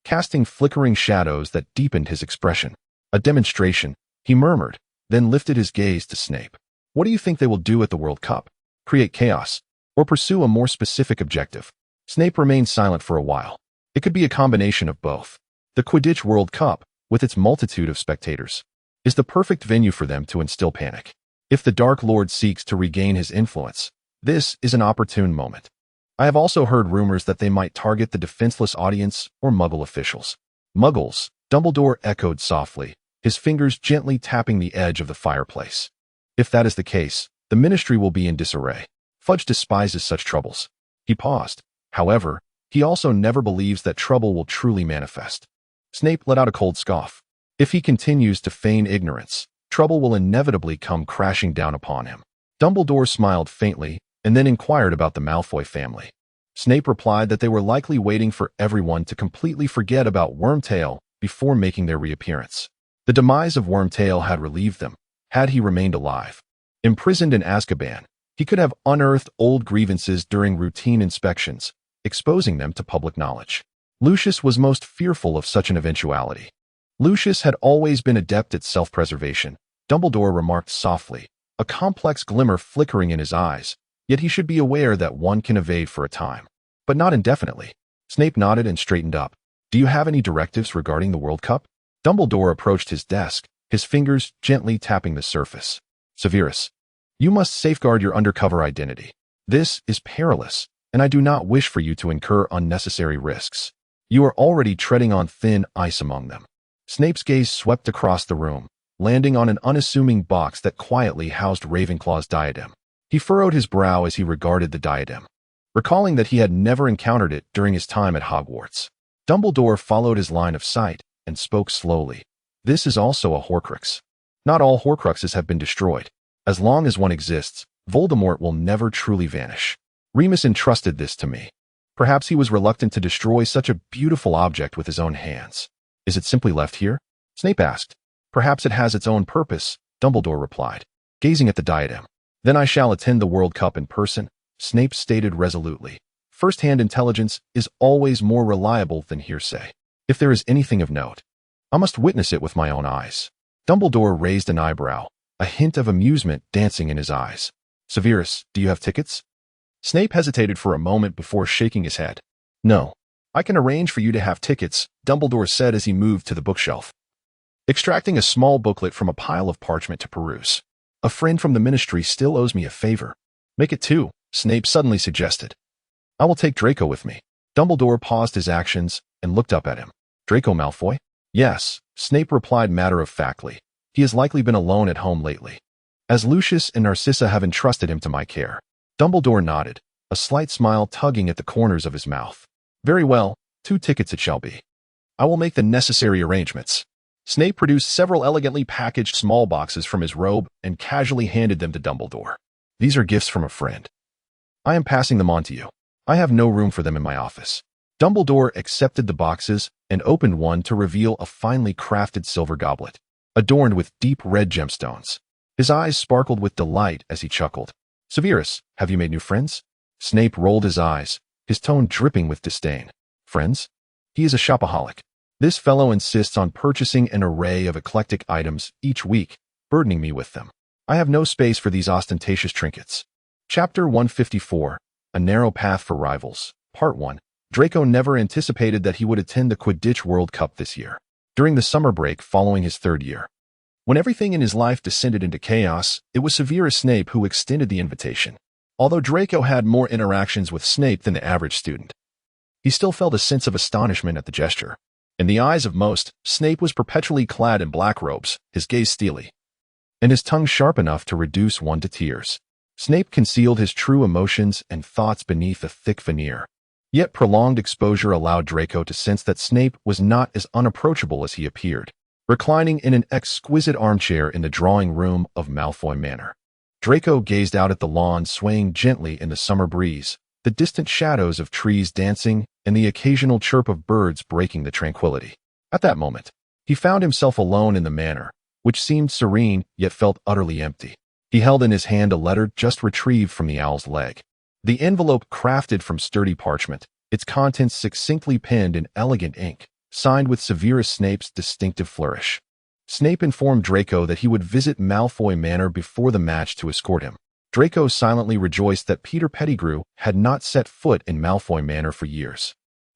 casting flickering shadows that deepened his expression. A demonstration, he murmured, then lifted his gaze to Snape. What do you think they will do at the World Cup? Create chaos, or pursue a more specific objective? Snape remained silent for a while. It could be a combination of both. The Quidditch World Cup, with its multitude of spectators, is the perfect venue for them to instill panic. If the Dark Lord seeks to regain his influence, this is an opportune moment. I have also heard rumors that they might target the defenseless audience or Muggle officials. Muggles, Dumbledore echoed softly, his fingers gently tapping the edge of the fireplace. If that is the case, the Ministry will be in disarray. Fudge despises such troubles. He paused. However, he also never believes that trouble will truly manifest. Snape let out a cold scoff. If he continues to feign ignorance, trouble will inevitably come crashing down upon him. Dumbledore smiled faintly and then inquired about the Malfoy family. Snape replied that they were likely waiting for everyone to completely forget about Wormtail before making their reappearance. The demise of Wormtail had relieved them, had he remained alive. Imprisoned in Azkaban, he could have unearthed old grievances during routine inspections, exposing them to public knowledge. Lucius was most fearful of such an eventuality. Lucius had always been adept at self-preservation, Dumbledore remarked softly, a complex glimmer flickering in his eyes, yet he should be aware that one can evade for a time, but not indefinitely. Snape nodded and straightened up. Do you have any directives regarding the World Cup? Dumbledore approached his desk, his fingers gently tapping the surface. Severus, you must safeguard your undercover identity. This is perilous, and I do not wish for you to incur unnecessary risks. You are already treading on thin ice among them. Snape's gaze swept across the room, landing on an unassuming box that quietly housed Ravenclaw's diadem. He furrowed his brow as he regarded the diadem, recalling that he had never encountered it during his time at Hogwarts. Dumbledore followed his line of sight and spoke slowly. This is also a Horcrux. Not all Horcruxes have been destroyed. As long as one exists, Voldemort will never truly vanish. Remus entrusted this to me. Perhaps he was reluctant to destroy such a beautiful object with his own hands. Is it simply left here? Snape asked. Perhaps it has its own purpose, Dumbledore replied, gazing at the diadem. Then I shall attend the World Cup in person, Snape stated resolutely. First-hand intelligence is always more reliable than hearsay. If there is anything of note, I must witness it with my own eyes. Dumbledore raised an eyebrow, a hint of amusement dancing in his eyes. Severus, do you have tickets? Snape hesitated for a moment before shaking his head. No. I can arrange for you to have tickets, Dumbledore said as he moved to the bookshelf, extracting a small booklet from a pile of parchment to peruse. A friend from the Ministry still owes me a favor. Make it two, Snape suddenly suggested. I will take Draco with me. Dumbledore paused his actions and looked up at him. Draco Malfoy? Yes, Snape replied matter-of-factly. He has likely been alone at home lately, as Lucius and Narcissa have entrusted him to my care. Dumbledore nodded, a slight smile tugging at the corners of his mouth. Very well, 2 tickets it shall be. I will make the necessary arrangements. Snape produced several elegantly packaged small boxes from his robe and casually handed them to Dumbledore. These are gifts from a friend. I am passing them on to you. I have no room for them in my office. Dumbledore accepted the boxes and opened one to reveal a finely crafted silver goblet, adorned with deep red gemstones. His eyes sparkled with delight as he chuckled. Severus, have you made new friends? Snape rolled his eyes, his tone dripping with disdain. Friends? He is a shopaholic. This fellow insists on purchasing an array of eclectic items each week, burdening me with them. I have no space for these ostentatious trinkets. Chapter 154, A Narrow Path for Rivals, Part 1. Draco never anticipated that he would attend the Quidditch World Cup this year, during the summer break following his third year. When everything in his life descended into chaos, it was Severus Snape who extended the invitation. Although Draco had more interactions with Snape than the average student, he still felt a sense of astonishment at the gesture. In the eyes of most, Snape was perpetually clad in black robes, his gaze steely, and his tongue sharp enough to reduce one to tears. Snape concealed his true emotions and thoughts beneath a thick veneer. Yet prolonged exposure allowed Draco to sense that Snape was not as unapproachable as he appeared. Reclining in an exquisite armchair in the drawing room of Malfoy Manor, Draco gazed out at the lawn swaying gently in the summer breeze, the distant shadows of trees dancing, and the occasional chirp of birds breaking the tranquility. At that moment, he found himself alone in the manor, which seemed serene yet felt utterly empty. He held in his hand a letter just retrieved from the owl's leg. The envelope crafted from sturdy parchment, its contents succinctly penned in elegant ink, signed with Severus Snape's distinctive flourish. Snape informed Draco that he would visit Malfoy Manor before the match to escort him. Draco silently rejoiced that Peter Pettigrew had not set foot in Malfoy Manor for years.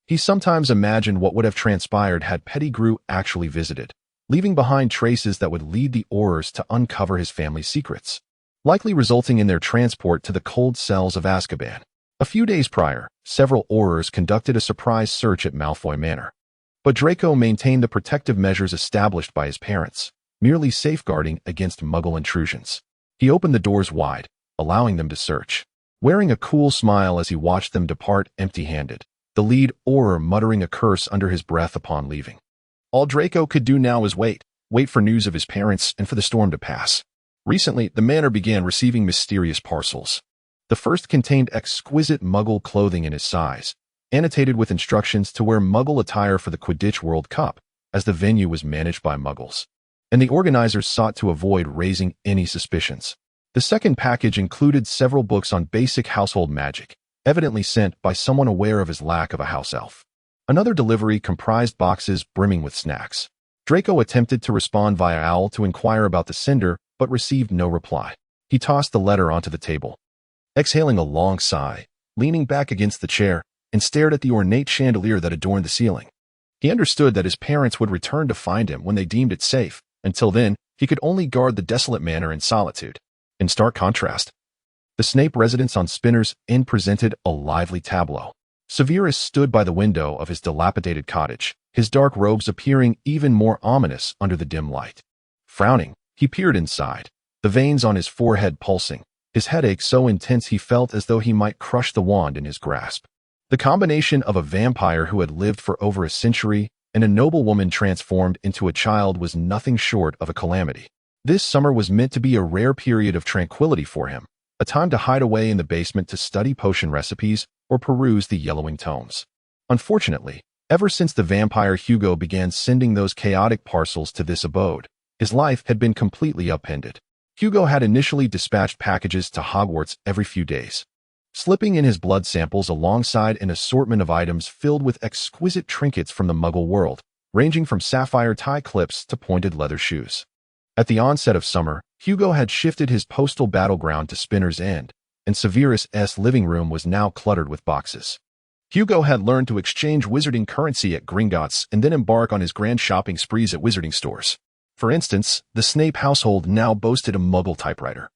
He sometimes imagined what would have transpired had Pettigrew actually visited, leaving behind traces that would lead the Aurors to uncover his family's secrets, likely resulting in their transport to the cold cells of Azkaban. A few days prior, several Aurors conducted a surprise search at Malfoy Manor. But Draco maintained the protective measures established by his parents, merely safeguarding against Muggle intrusions. He opened the doors wide, allowing them to search, wearing a cool smile as he watched them depart empty-handed, the lead Auror muttering a curse under his breath upon leaving. All Draco could do now was wait for news of his parents and for the storm to pass. Recently, the manor began receiving mysterious parcels. The first contained exquisite Muggle clothing in his size, annotated with instructions to wear Muggle attire for the Quidditch World Cup, as the venue was managed by Muggles, and the organizers sought to avoid raising any suspicions. The second package included several books on basic household magic, evidently sent by someone aware of his lack of a house elf. Another delivery comprised boxes brimming with snacks. Draco attempted to respond via owl to inquire about the sender, but received no reply. He tossed the letter onto the table, exhaling a long sigh, leaning back against the chair, and stared at the ornate chandelier that adorned the ceiling. He understood that his parents would return to find him when they deemed it safe. Until then, he could only guard the desolate manor in solitude. In stark contrast, the Snape residence on Spinner's Inn presented a lively tableau. Severus stood by the window of his dilapidated cottage, his dark robes appearing even more ominous under the dim light. Frowning, he peered inside, the veins on his forehead pulsing, his headache so intense he felt as though he might crush the wand in his grasp. The combination of a vampire who had lived for over a century and a noblewoman transformed into a child was nothing short of a calamity. This summer was meant to be a rare period of tranquility for him, a time to hide away in the basement to study potion recipes or peruse the yellowing tomes. Unfortunately, ever since the vampire Hugo began sending those chaotic parcels to this abode, his life had been completely upended. Hugo had initially dispatched packages to Hogwarts every few days, slipping in his blood samples alongside an assortment of items filled with exquisite trinkets from the Muggle world, ranging from sapphire tie clips to pointed leather shoes. At the onset of summer, Hugo had shifted his postal battleground to Spinner's End, and Severus' living room was now cluttered with boxes. Hugo had learned to exchange wizarding currency at Gringotts and then embark on his grand shopping sprees at wizarding stores. For instance, the Snape household now boasted a Muggle typewriter,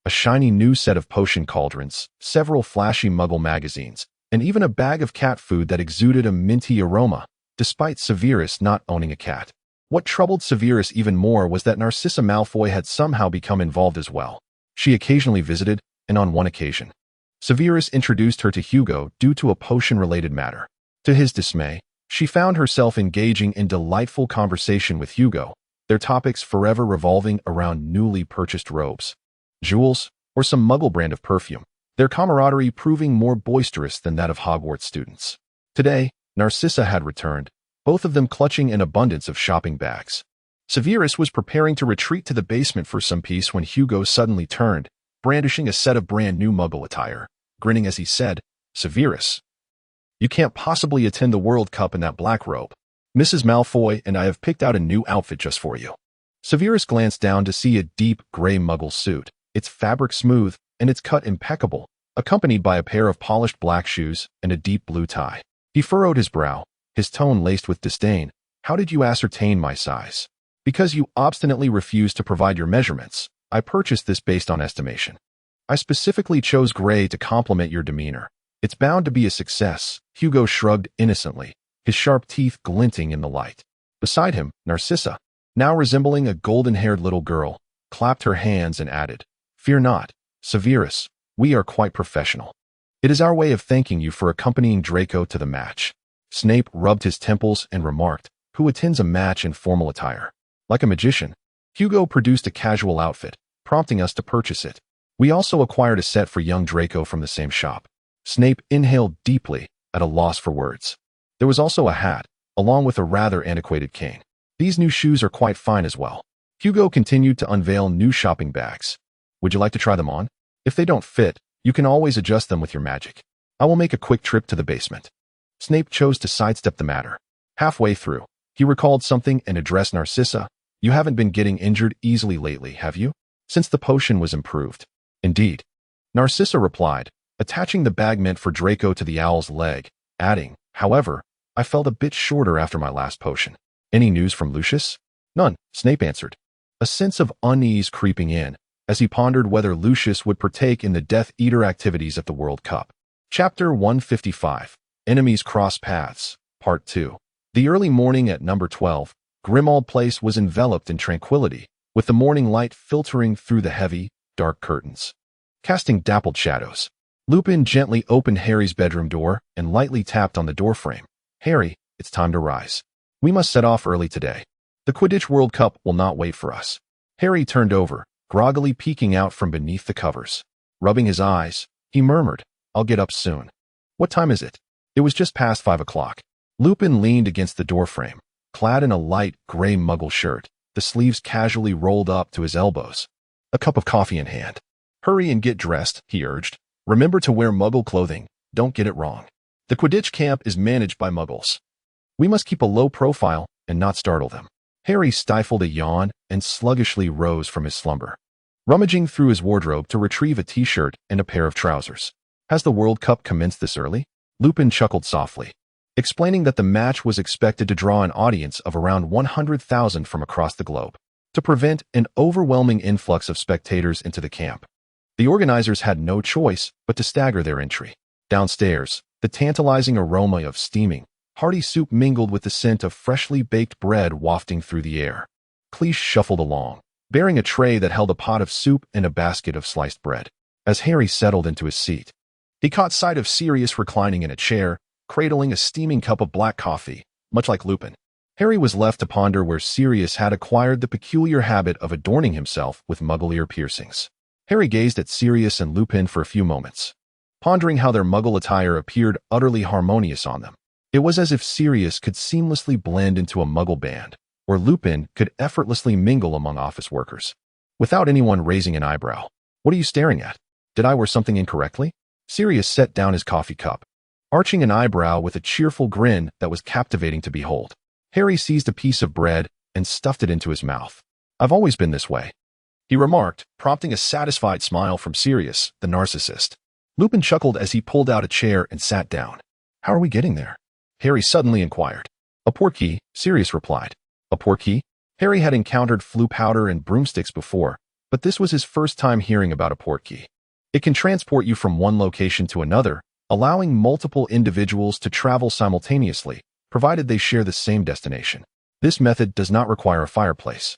a shiny new set of potion cauldrons, several flashy Muggle magazines, and even a bag of cat food that exuded a minty aroma, despite Severus not owning a cat. What troubled Severus even more was that Narcissa Malfoy had somehow become involved as well. She occasionally visited, and on one occasion, Severus introduced her to Hugo due to a potion-related matter. To his dismay, she found herself engaging in delightful conversation with Hugo, their topics forever revolving around newly purchased robes, jewels, or some Muggle brand of perfume, their camaraderie proving more boisterous than that of Hogwarts students. Today, Narcissa had returned, both of them clutching an abundance of shopping bags. Severus was preparing to retreat to the basement for some peace when Hugo suddenly turned, brandishing a set of brand new Muggle attire, grinning as he said, "Severus, you can't possibly attend the World Cup in that black robe. Mrs. Malfoy and I have picked out a new outfit just for you." Severus glanced down to see a deep gray muggle suit, its fabric smooth and its cut impeccable, accompanied by a pair of polished black shoes and a deep blue tie. He furrowed his brow, his tone laced with disdain. How did you ascertain my size? Because you obstinately refused to provide your measurements. I purchased this based on estimation. I specifically chose gray to complement your demeanor. It's bound to be a success. Hugo shrugged innocently, his sharp teeth glinting in the light. Beside him, Narcissa, now resembling a golden-haired little girl, clapped her hands and added, "Fear not, Severus, we are quite professional. It is our way of thanking you for accompanying Draco to the match." Snape rubbed his temples and remarked, "Who attends a match in formal attire?" Like a magician, Hugo produced a casual outfit, prompting us to purchase it. We also acquired a set for young Draco from the same shop. Snape inhaled deeply, at a loss for words. There was also a hat, along with a rather antiquated cane. These new shoes are quite fine as well. Hugo continued to unveil new shopping bags. Would you like to try them on? If they don't fit, you can always adjust them with your magic. I will make a quick trip to the basement. Snape chose to sidestep the matter. Halfway through, he recalled something and addressed Narcissa. You haven't been getting injured easily lately, have you? Since the potion was improved. Indeed. Narcissa replied, attaching the bag meant for Draco to the owl's leg, adding, however, I felt a bit shorter after my last potion. Any news from Lucius? None, Snape answered. A sense of unease creeping in, as he pondered whether Lucius would partake in the Death Eater activities at the World Cup. Chapter 155. Enemies Cross Paths, Part 2. The early morning at number 12, Grimmauld Place was enveloped in tranquility, with the morning light filtering through the heavy, dark curtains, casting dappled shadows. Lupin gently opened Harry's bedroom door and lightly tapped on the doorframe. Harry, it's time to rise. We must set off early today. The Quidditch World Cup will not wait for us. Harry turned over, groggily peeking out from beneath the covers. Rubbing his eyes, he murmured, I'll get up soon. What time is it? It was just past 5 o'clock. Lupin leaned against the doorframe, clad in a light gray muggle shirt, the sleeves casually rolled up to his elbows. A cup of coffee in hand. Hurry and get dressed, he urged. Remember to wear muggle clothing, don't get it wrong. The Quidditch camp is managed by muggles. We must keep a low profile and not startle them. Harry stifled a yawn and sluggishly rose from his slumber, rummaging through his wardrobe to retrieve a t-shirt and a pair of trousers. Has the World Cup commenced this early? Lupin chuckled softly, explaining that the match was expected to draw an audience of around 100,000 from across the globe. To prevent an overwhelming influx of spectators into the camp, the organizers had no choice but to stagger their entry. Downstairs, the tantalizing aroma of steaming, hearty soup mingled with the scent of freshly baked bread wafting through the air. Cleese shuffled along, bearing a tray that held a pot of soup and a basket of sliced bread. As Harry settled into his seat, he caught sight of Sirius reclining in a chair, cradling a steaming cup of black coffee, much like Lupin. Harry was left to ponder where Sirius had acquired the peculiar habit of adorning himself with muggle ear piercings. Harry gazed at Sirius and Lupin for a few moments, pondering how their muggle attire appeared utterly harmonious on them. It was as if Sirius could seamlessly blend into a muggle band, or Lupin could effortlessly mingle among office workers, without anyone raising an eyebrow. What are you staring at? Did I wear something incorrectly? Sirius set down his coffee cup, arching an eyebrow with a cheerful grin that was captivating to behold. Harry seized a piece of bread and stuffed it into his mouth. I've always been this way, he remarked, prompting a satisfied smile from Sirius, the narcissist. Lupin chuckled as he pulled out a chair and sat down. How are we getting there? Harry suddenly inquired. A portkey, Sirius replied. A portkey? Harry had encountered flue powder and broomsticks before, but this was his first time hearing about a portkey. It can transport you from one location to another, allowing multiple individuals to travel simultaneously, provided they share the same destination. This method does not require a fireplace,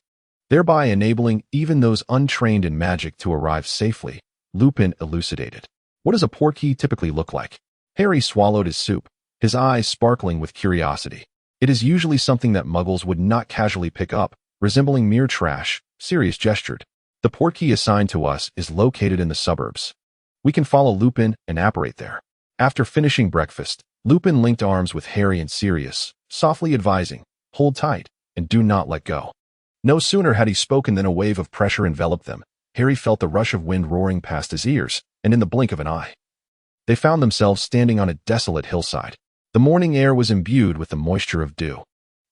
thereby enabling even those untrained in magic to arrive safely, Lupin elucidated. What does a portkey typically look like? Harry swallowed his soup, his eyes sparkling with curiosity. It is usually something that muggles would not casually pick up, resembling mere trash, Sirius gestured. The portkey assigned to us is located in the suburbs. We can follow Lupin and apparate there. After finishing breakfast, Lupin linked arms with Harry and Sirius, softly advising, hold tight, and do not let go. No sooner had he spoken than a wave of pressure enveloped them. Harry felt the rush of wind roaring past his ears, and in the blink of an eye, they found themselves standing on a desolate hillside. The morning air was imbued with the moisture of dew.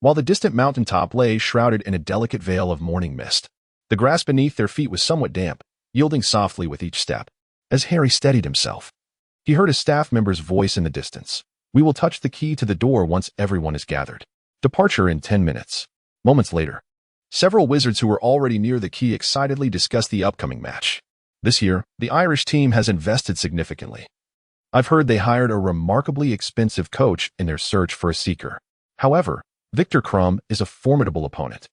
while the distant mountaintop lay shrouded in a delicate veil of morning mist. The grass beneath their feet was somewhat damp, yielding softly with each step. As Harry steadied himself, he heard a staff member's voice in the distance. "We will touch the key to the door once everyone is gathered. Departure in 10 minutes. Moments later, several wizards who were already near the key excitedly discussed the upcoming match. This year, the Irish team has invested significantly. I've heard they hired a remarkably expensive coach in their search for a seeker. However, Victor Crumb is a formidable opponent.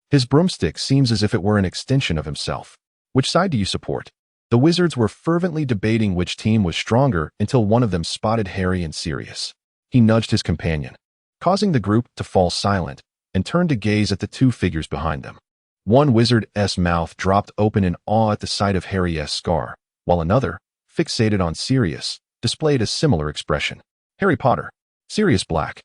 His broomstick seems as if it were an extension of himself. Which side do you support?" The wizards were fervently debating which team was stronger until one of them spotted Harry and Sirius. He nudged his companion, causing the group to fall silent, and turned to gaze at the two figures behind them. One wizard's mouth dropped open in awe at the sight of Harry's scar, while another, fixated on Sirius, displayed a similar expression. "Harry Potter. Sirius Black.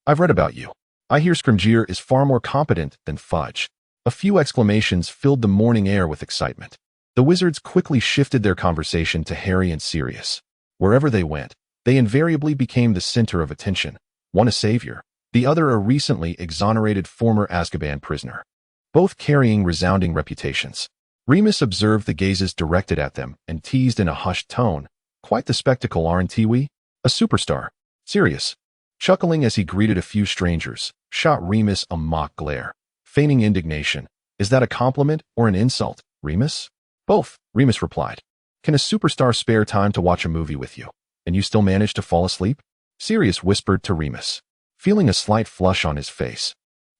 I've read about you. I hear Scrimgeour is far more competent than Fudge." A few exclamations filled the morning air with excitement. The wizards quickly shifted their conversation to Harry and Sirius. Wherever they went, they invariably became the center of attention, one a savior, the other a recently exonerated former Azkaban prisoner, both carrying resounding reputations. Remus observed the gazes directed at them and teased in a hushed tone, "Quite the spectacle, aren't we? A superstar." Sirius, chuckling as he greeted a few strangers, shot Remus a mock glare, feigning indignation. "Is that a compliment or an insult, Remus?" "Both," Remus replied. "Can a superstar spare time to watch a movie with you, and you still manage to fall asleep?" Sirius whispered to Remus, feeling a slight flush on his face.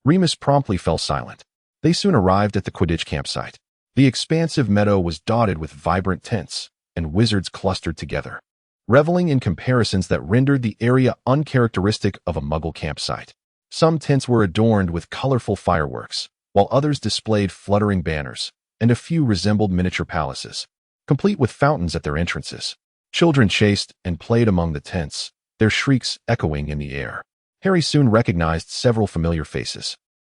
Remus promptly fell silent. They soon arrived at the Quidditch campsite. The expansive meadow was dotted with vibrant tents, and wizards clustered together, reveling in comparisons that rendered the area uncharacteristic of a Muggle campsite. Some tents were adorned with colorful fireworks, while others displayed fluttering banners, and a few resembled miniature palaces, complete with fountains at their entrances. Children chased and played among the tents, their shrieks echoing in the air. Harry soon recognized several familiar faces.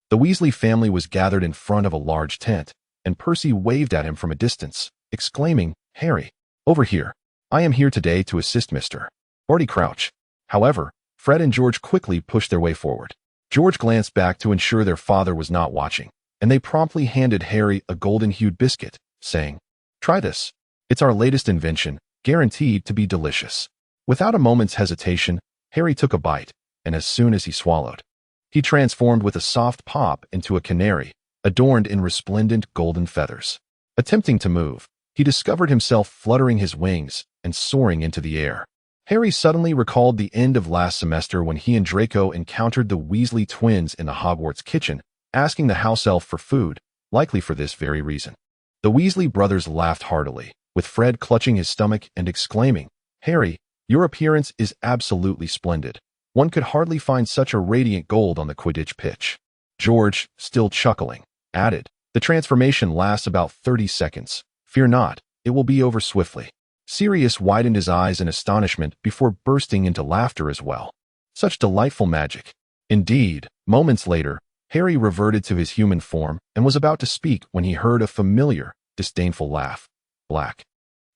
The Weasley family was gathered in front of a large tent, and Percy waved at him from a distance, exclaiming, "Harry, over here. I am here today to assist Mr. Barty Crouch." However, Fred and George quickly pushed their way forward. George glanced back to ensure their father was not watching, and they promptly handed Harry a golden-hued biscuit, saying, "Try this. It's our latest invention, guaranteed to be delicious." Without a moment's hesitation, Harry took a bite, and as soon as he swallowed, he transformed with a soft pop into a canary, adorned in resplendent golden feathers. Attempting to move, he discovered himself fluttering his wings and soaring into the air. Harry suddenly recalled the end of last semester when he and Draco encountered the Weasley twins in the Hogwarts kitchen, asking the house elf for food, likely for this very reason. The Weasley brothers laughed heartily, with Fred clutching his stomach and exclaiming, "Harry, your appearance is absolutely splendid. One could hardly find such a radiant gold on the Quidditch pitch." George, still chuckling, added, "The transformation lasts about 30 seconds. Fear not, it will be over swiftly." Sirius widened his eyes in astonishment before bursting into laughter as well. Such delightful magic. Indeed, moments later, Harry reverted to his human form and was about to speak when he heard a familiar, disdainful laugh. Black.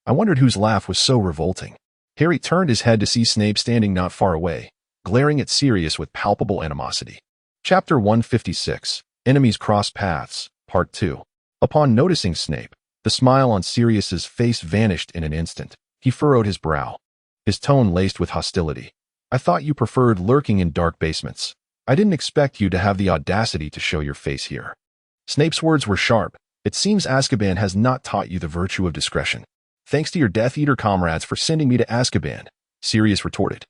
I wondered whose laugh was so revolting. Harry turned his head to see Snape standing not far away, glaring at Sirius with palpable animosity. Chapter 156, Enemies Cross Paths, Part 2. Upon noticing Snape, the smile on Sirius's face vanished in an instant. He furrowed his brow, his tone laced with hostility. "I thought you preferred lurking in dark basements. I didn't expect you to have the audacity to show your face here." Snape's words were sharp. "It seems Azkaban has not taught you the virtue of discretion." "Thanks to your Death Eater comrades for sending me to Azkaban," Sirius retorted,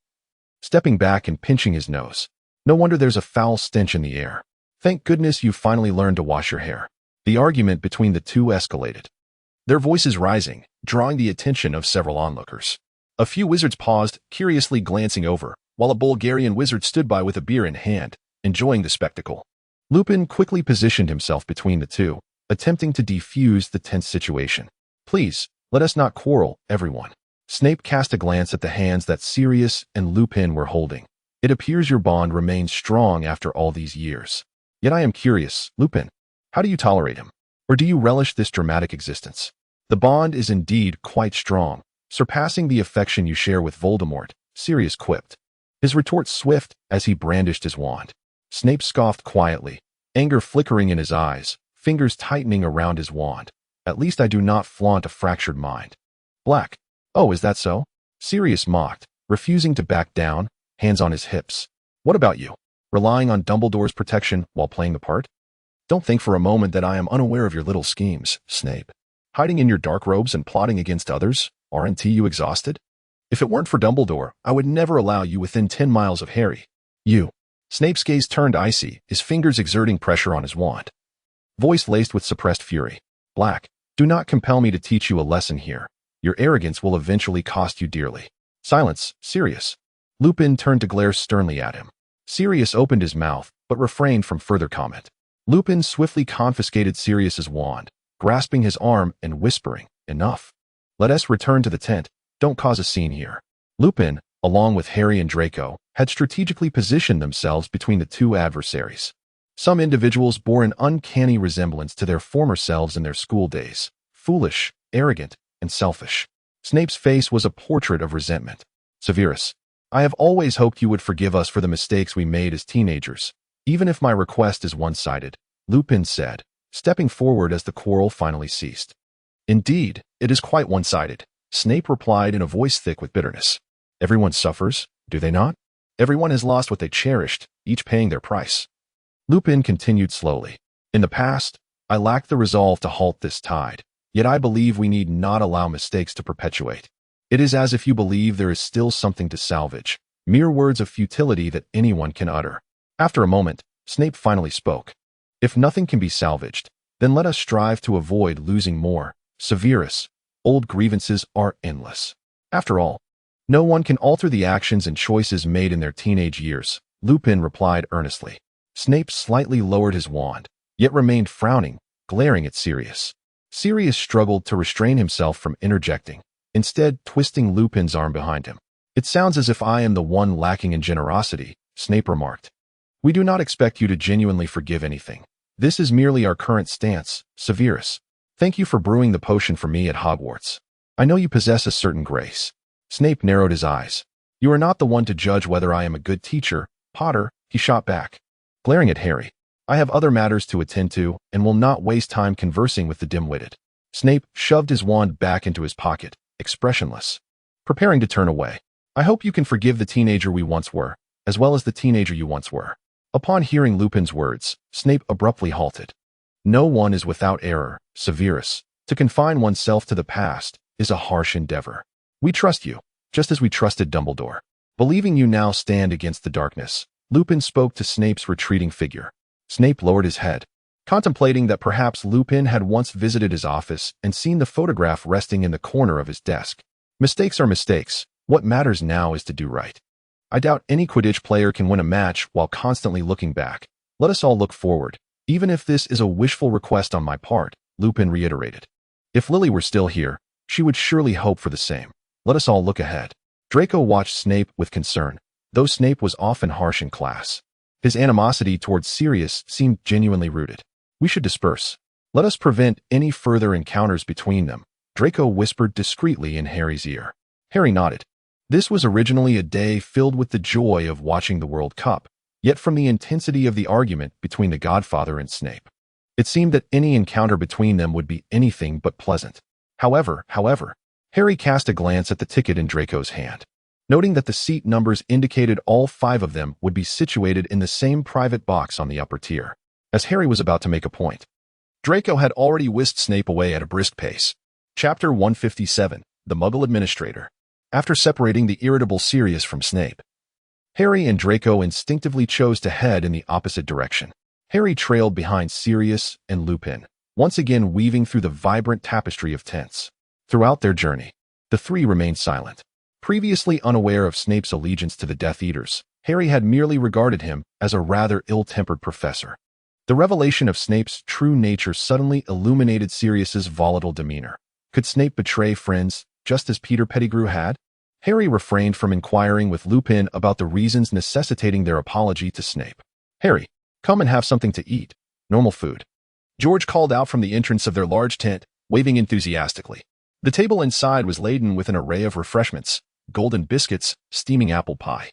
stepping back and pinching his nose. "No wonder there's a foul stench in the air. Thank goodness you finally learned to wash your hair." The argument between the two escalated, their voices rising, drawing the attention of several onlookers. A few wizards paused, curiously glancing over, while a Bulgarian wizard stood by with a beer in hand, enjoying the spectacle. Lupin quickly positioned himself between the two, attempting to defuse the tense situation. "Please, let us not quarrel, everyone." Snape cast a glance at the hands that Sirius and Lupin were holding. "It appears your bond remains strong after all these years. Yet I am curious, Lupin, how do you tolerate him? Or do you relish this dramatic existence?" "The bond is indeed quite strong, surpassing the affection you share with Voldemort," Sirius quipped, his retort swift as he brandished his wand. Snape scoffed quietly, anger flickering in his eyes, fingers tightening around his wand. At least I do not flaunt a fractured mind. Black. Oh, is that so? Sirius mocked, refusing to back down, hands on his hips. What about you? Relying on Dumbledore's protection while playing the part? Don't think for a moment that I am unaware of your little schemes, Snape. Hiding in your dark robes and plotting against others, aren't you exhausted? If it weren't for Dumbledore, I would never allow you within 10 miles of Harry. You. Snape's gaze turned icy, his fingers exerting pressure on his wand. Voice laced with suppressed fury. Black, do not compel me to teach you a lesson here. Your arrogance will eventually cost you dearly. Silence, Sirius. Lupin turned to glare sternly at him. Sirius opened his mouth, but refrained from further comment. Lupin swiftly confiscated Sirius's wand, grasping his arm and whispering, Enough. Let us return to the tent. Don't cause a scene here. Lupin, along with Harry and Draco, had strategically positioned themselves between the two adversaries. Some individuals bore an uncanny resemblance to their former selves in their school days, foolish, arrogant, and selfish. Snape's face was a portrait of resentment. Severus, I have always hoped you would forgive us for the mistakes we made as teenagers, even if my request is one-sided, Lupin said, stepping forward as the quarrel finally ceased. Indeed, it is quite one-sided, Snape replied in a voice thick with bitterness. Everyone suffers, do they not? Everyone has lost what they cherished, each paying their price. Lupin continued slowly. In the past, I lacked the resolve to halt this tide, yet I believe we need not allow mistakes to perpetuate. It is as if you believe there is still something to salvage, mere words of futility that anyone can utter. After a moment, Snape finally spoke. If nothing can be salvaged, then let us strive to avoid losing more. Severus, old grievances are endless. After all, no one can alter the actions and choices made in their teenage years, Lupin replied earnestly. Snape slightly lowered his wand, yet remained frowning, glaring at Sirius. Sirius struggled to restrain himself from interjecting, instead twisting Lupin's arm behind him. It sounds as if I am the one lacking in generosity, Snape remarked. We do not expect you to genuinely forgive anything. This is merely our current stance, Severus. Thank you for brewing the potion for me at Hogwarts. I know you possess a certain grace. Snape narrowed his eyes. You are not the one to judge whether I am a good teacher, Potter, he shot back. Glaring at Harry, I have other matters to attend to and will not waste time conversing with the dim-witted. Snape shoved his wand back into his pocket, expressionless, preparing to turn away. I hope you can forgive the teenager we once were, as well as the teenager you once were. Upon hearing Lupin's words, Snape abruptly halted. No one is without error, Severus. To confine oneself to the past is a harsh endeavor. We trust you, just as we trusted Dumbledore. Believing you now stand against the darkness, Lupin spoke to Snape's retreating figure. Snape lowered his head, contemplating that perhaps Lupin had once visited his office and seen the photograph resting in the corner of his desk. Mistakes are mistakes. What matters now is to do right. I doubt any Quidditch player can win a match while constantly looking back. Let us all look forward. Even if this is a wishful request on my part, Lupin reiterated. If Lily were still here, she would surely hope for the same. Let us all look ahead. Draco watched Snape with concern, though Snape was often harsh in class. His animosity towards Sirius seemed genuinely rooted. We should disperse. Let us prevent any further encounters between them, Draco whispered discreetly in Harry's ear. Harry nodded. This was originally a day filled with the joy of watching the World Cup, yet from the intensity of the argument between the Godfather and Snape, it seemed that any encounter between them would be anything but pleasant. However, Harry cast a glance at the ticket in Draco's hand, noting that the seat numbers indicated all 5 of them would be situated in the same private box on the upper tier. As Harry was about to make a point, Draco had already whisked Snape away at a brisk pace. Chapter 157, The Muggle Administrator. After separating the irritable Sirius from Snape, Harry and Draco instinctively chose to head in the opposite direction. Harry trailed behind Sirius and Lupin, once again weaving through the vibrant tapestry of tents. Throughout their journey, the three remained silent. Previously unaware of Snape's allegiance to the Death Eaters, Harry had merely regarded him as a rather ill-tempered professor. The revelation of Snape's true nature suddenly illuminated Sirius's volatile demeanor. Could Snape betray friends just as Peter Pettigrew had? Harry refrained from inquiring with Lupin about the reasons necessitating their apology to Snape. Harry, come and have something to eat. Normal food. George called out from the entrance of their large tent, waving enthusiastically. The table inside was laden with an array of refreshments, golden biscuits, steaming apple pie,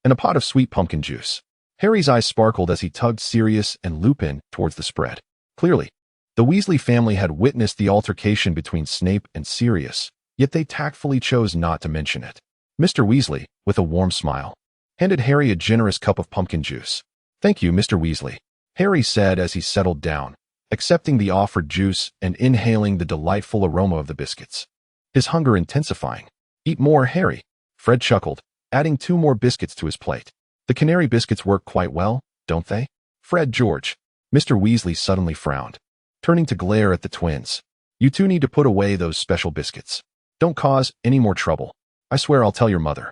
and a pot of sweet pumpkin juice. Harry's eyes sparkled as he tugged Sirius and Lupin towards the spread. Clearly, the Weasley family had witnessed the altercation between Snape and Sirius, yet they tactfully chose not to mention it. Mr. Weasley, with a warm smile, handed Harry a generous cup of pumpkin juice. "Thank you, Mr. Weasley," Harry said as he settled down, accepting the offered juice and inhaling the delightful aroma of the biscuits, his hunger intensifying. "Eat more, Harry," Fred chuckled, adding 2 more biscuits to his plate. "The canary biscuits work quite well, don't they?" "Fred, George," Mr. Weasley suddenly frowned, turning to glare at the twins. "You two need to put away those special biscuits. Don't cause any more trouble. I swear I'll tell your mother."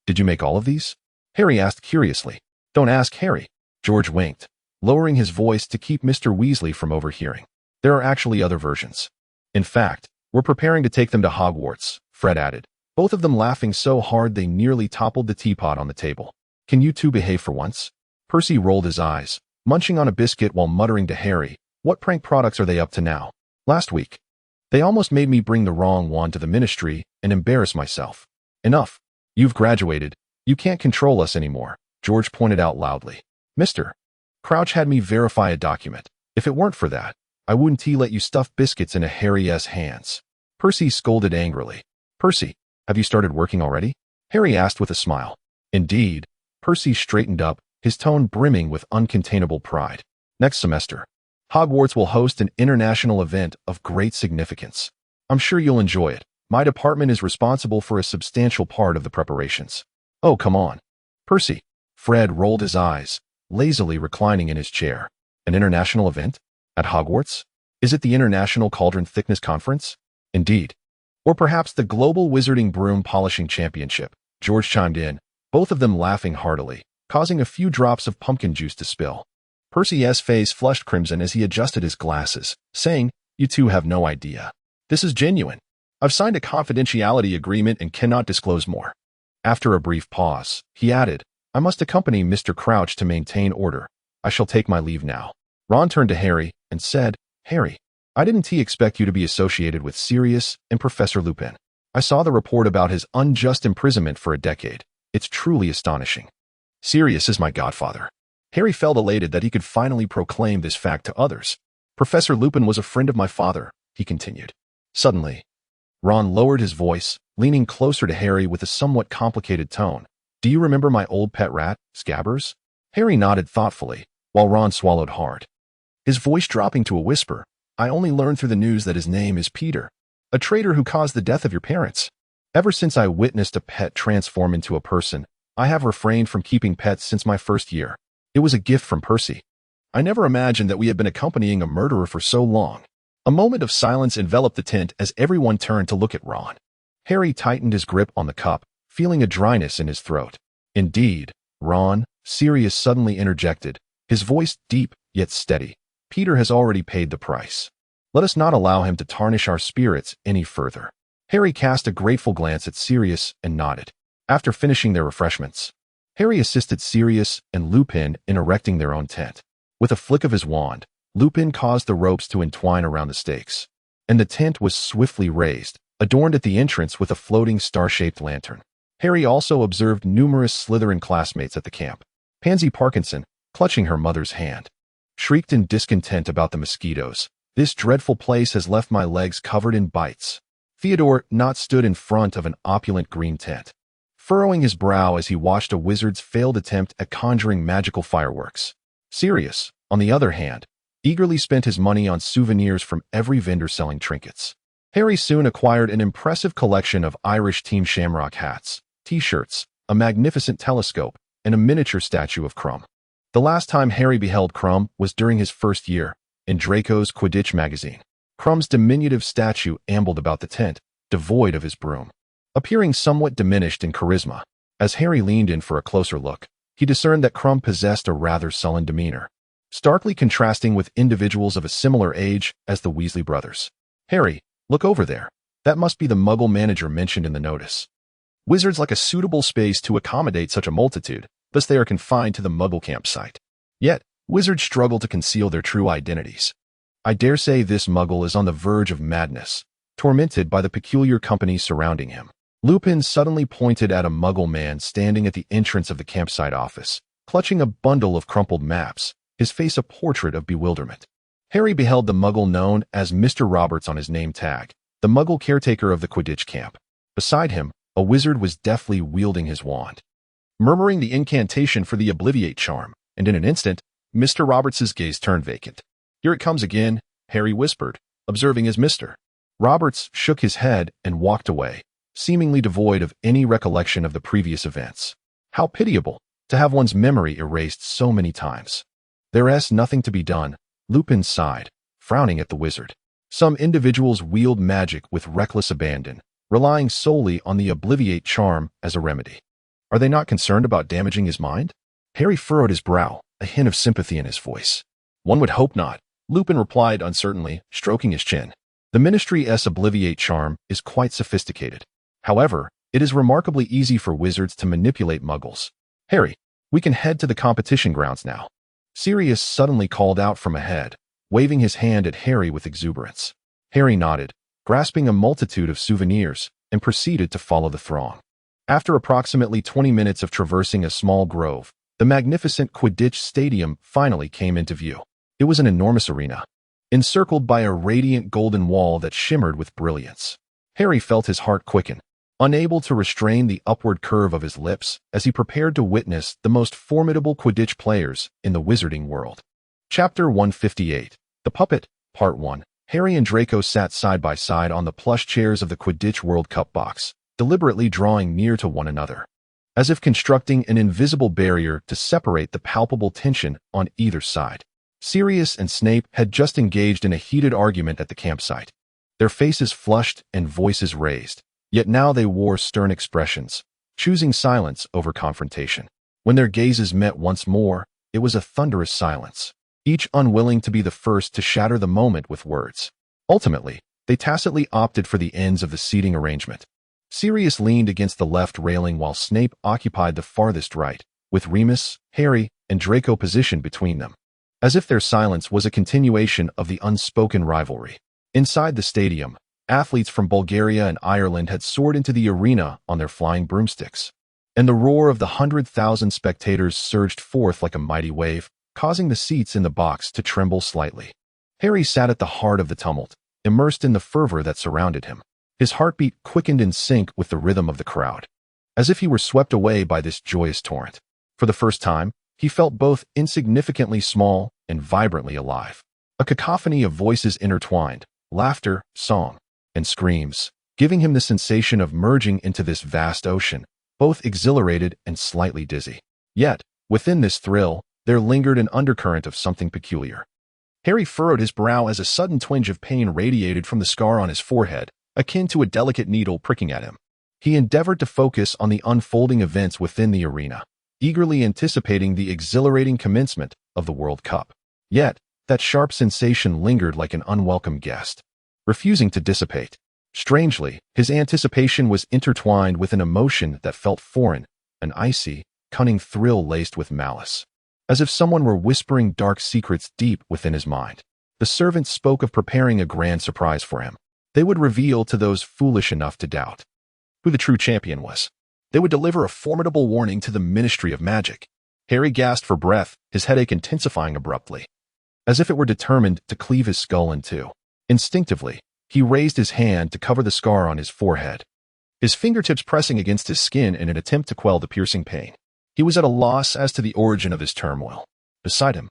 "Did you make all of these?" Harry asked curiously. "Don't ask Harry," George winked, lowering his voice to keep Mr. Weasley from overhearing. "There are actually other versions. In fact, we're preparing to take them to Hogwarts," Fred added, both of them laughing so hard they nearly toppled the teapot on the table. "Can you two behave for once?" Percy rolled his eyes, munching on a biscuit while muttering to Harry, "What prank products are they up to now?" "Last week, they almost made me bring the wrong wand to the ministry and embarrass myself." "Enough. You've graduated. You can't control us anymore," George pointed out loudly. "Mr. Crouch had me verify a document. If it weren't for that, I wouldn't let you stuff biscuits into Harry's hands." Percy scolded angrily. "Percy, have you started working already?" Harry asked with a smile. "Indeed." Percy straightened up, his tone brimming with uncontainable pride. "Next semester, Hogwarts will host an international event of great significance. I'm sure you'll enjoy it. My department is responsible for a substantial part of the preparations." "Oh, come on." "Percy." Fred rolled his eyes, lazily reclining in his chair. "An international event? At Hogwarts? Is it the International Cauldron Thickness Conference?" "Indeed. Or perhaps the Global Wizarding Broom Polishing Championship," George chimed in, both of them laughing heartily, causing a few drops of pumpkin juice to spill. Percy's face flushed crimson as he adjusted his glasses, saying, "You two have no idea. This is genuine. I've signed a confidentiality agreement and cannot disclose more." After a brief pause, he added, "I must accompany Mr. Crouch to maintain order. I shall take my leave now." Ron turned to Harry and said, "Harry, I didn't expect you to be associated with Sirius and Professor Lupin. I saw the report about his unjust imprisonment for a decade. It's truly astonishing. Sirius is my godfather." Harry felt elated that he could finally proclaim this fact to others. "Professor Lupin was a friend of my father," he continued. Suddenly, Ron lowered his voice, leaning closer to Harry with a somewhat complicated tone. "Do you remember my old pet rat, Scabbers?" Harry nodded thoughtfully, while Ron swallowed hard, his voice dropping to a whisper. "I only learned through the news that his name is Peter, a traitor who caused the death of your parents. Ever since I witnessed a pet transform into a person, I have refrained from keeping pets since my first year. It was a gift from Percy. I never imagined that we had been accompanying a murderer for so long." A moment of silence enveloped the tent as everyone turned to look at Ron. Harry tightened his grip on the cup, feeling a dryness in his throat. "Indeed, Ron," Sirius suddenly interjected, his voice deep yet steady. "Peter has already paid the price. Let us not allow him to tarnish our spirits any further." Harry cast a grateful glance at Sirius and nodded. After finishing their refreshments, Harry assisted Sirius and Lupin in erecting their own tent. With a flick of his wand, Lupin caused the ropes to entwine around the stakes, and the tent was swiftly raised, adorned at the entrance with a floating star-shaped lantern. Harry also observed numerous Slytherin classmates at the camp. Pansy Parkinson, clutching her mother's hand, shrieked in discontent about the mosquitoes. "This dreadful place has left my legs covered in bites." Theodore Knott stood in front of an opulent green tent, furrowing his brow as he watched a wizard's failed attempt at conjuring magical fireworks. Sirius, on the other hand, eagerly spent his money on souvenirs from every vendor selling trinkets. Harry soon acquired an impressive collection of Irish Team Shamrock hats, t-shirts, a magnificent telescope, and a miniature statue of Crumb. The last time Harry beheld Crumb was during his first year, in Draco's Quidditch magazine. Crumb's diminutive statue ambled about the tent, devoid of his broom, appearing somewhat diminished in charisma. As Harry leaned in for a closer look, he discerned that Crumb possessed a rather sullen demeanor, starkly contrasting with individuals of a similar age as the Weasley brothers. "Harry, look over there. That must be the Muggle manager mentioned in the notice. Wizards lack a suitable space to accommodate such a multitude, thus they are confined to the Muggle campsite. Yet, wizards struggle to conceal their true identities. I dare say this Muggle is on the verge of madness, tormented by the peculiar company surrounding him." Lupin suddenly pointed at a Muggle man standing at the entrance of the campsite office, clutching a bundle of crumpled maps, his face a portrait of bewilderment. Harry beheld the Muggle known as Mr. Roberts on his name tag, the Muggle caretaker of the Quidditch camp. Beside him, a wizard was deftly wielding his wand, murmuring the incantation for the Obliviate charm, and in an instant, Mr. Roberts's gaze turned vacant. "Here it comes again," Harry whispered, observing as Mr. Roberts shook his head and walked away, seemingly devoid of any recollection of the previous events. How pitiable to have one's memory erased so many times. "There's nothing to be done," Lupin sighed, frowning at the wizard. Some individuals wield magic with reckless abandon, relying solely on the Obliviate charm as a remedy. Are they not concerned about damaging his mind? Harry furrowed his brow, a hint of sympathy in his voice. "One would hope not," Lupin replied uncertainly, stroking his chin. "The Ministry's Obliviate charm is quite sophisticated. However, it is remarkably easy for wizards to manipulate muggles. Harry, we can head to the competition grounds now." Sirius suddenly called out from ahead, waving his hand at Harry with exuberance. Harry nodded, grasping a multitude of souvenirs, and proceeded to follow the throng. After approximately 20 minutes of traversing a small grove, the magnificent Quidditch Stadium finally came into view. It was an enormous arena, encircled by a radiant golden wall that shimmered with brilliance. Harry felt his heart quicken, unable to restrain the upward curve of his lips as he prepared to witness the most formidable Quidditch players in the wizarding world. Chapter 158, The Puppet, Part 1. Harry and Draco sat side by side on the plush chairs of the Quidditch World Cup box, deliberately drawing near to one another, as if constructing an invisible barrier to separate the palpable tension on either side. Sirius and Snape had just engaged in a heated argument at the campsite, their faces flushed and voices raised. Yet now they wore stern expressions, choosing silence over confrontation. When their gazes met once more, it was a thunderous silence, each unwilling to be the first to shatter the moment with words. Ultimately, they tacitly opted for the ends of the seating arrangement. Sirius leaned against the left railing while Snape occupied the farthest right, with Remus, Harry, and Draco positioned between them, as if their silence was a continuation of the unspoken rivalry. Inside the stadium, athletes from Bulgaria and Ireland had soared into the arena on their flying broomsticks, and the roar of the 100,000 spectators surged forth like a mighty wave, causing the seats in the box to tremble slightly. Harry sat at the heart of the tumult, immersed in the fervor that surrounded him. His heartbeat quickened in sync with the rhythm of the crowd, as if he were swept away by this joyous torrent. For the first time, he felt both insignificantly small and vibrantly alive. A cacophony of voices intertwined, laughter, song, and screams, giving him the sensation of merging into this vast ocean, both exhilarated and slightly dizzy. Yet, within this thrill, there lingered an undercurrent of something peculiar. Harry furrowed his brow as a sudden twinge of pain radiated from the scar on his forehead, akin to a delicate needle pricking at him. He endeavored to focus on the unfolding events within the arena, eagerly anticipating the exhilarating commencement of the World Cup. Yet, that sharp sensation lingered like an unwelcome guest, refusing to dissipate. Strangely, his anticipation was intertwined with an emotion that felt foreign, an icy, cunning thrill laced with malice, as if someone were whispering dark secrets deep within his mind. The servants spoke of preparing a grand surprise for him. They would reveal to those foolish enough to doubt who the true champion was. They would deliver a formidable warning to the Ministry of Magic. Harry gasped for breath, his headache intensifying abruptly, as if it were determined to cleave his skull in two. Instinctively, he raised his hand to cover the scar on his forehead, his fingertips pressing against his skin in an attempt to quell the piercing pain. He was at a loss as to the origin of his turmoil. Beside him,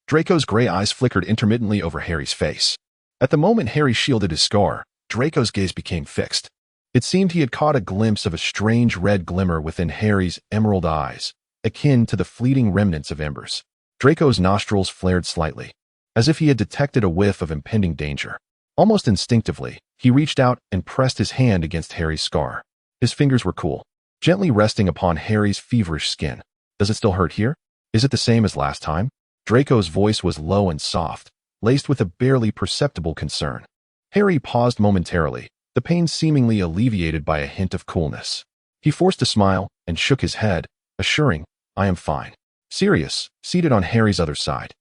Draco's gray eyes flickered intermittently over Harry's face. At the moment Harry shielded his scar, Draco's gaze became fixed. It seemed he had caught a glimpse of a strange red glimmer within Harry's emerald eyes, akin to the fleeting remnants of embers. Draco's nostrils flared slightly, as if he had detected a whiff of impending danger. Almost instinctively, he reached out and pressed his hand against Harry's scar. His fingers were cool, gently resting upon Harry's feverish skin. "Does it still hurt here? Is it the same as last time?" Draco's voice was low and soft, laced with a barely perceptible concern. Harry paused momentarily, the pain seemingly alleviated by a hint of coolness. He forced a smile and shook his head, assuring, "I am fine." Sirius, seated on Harry's other side,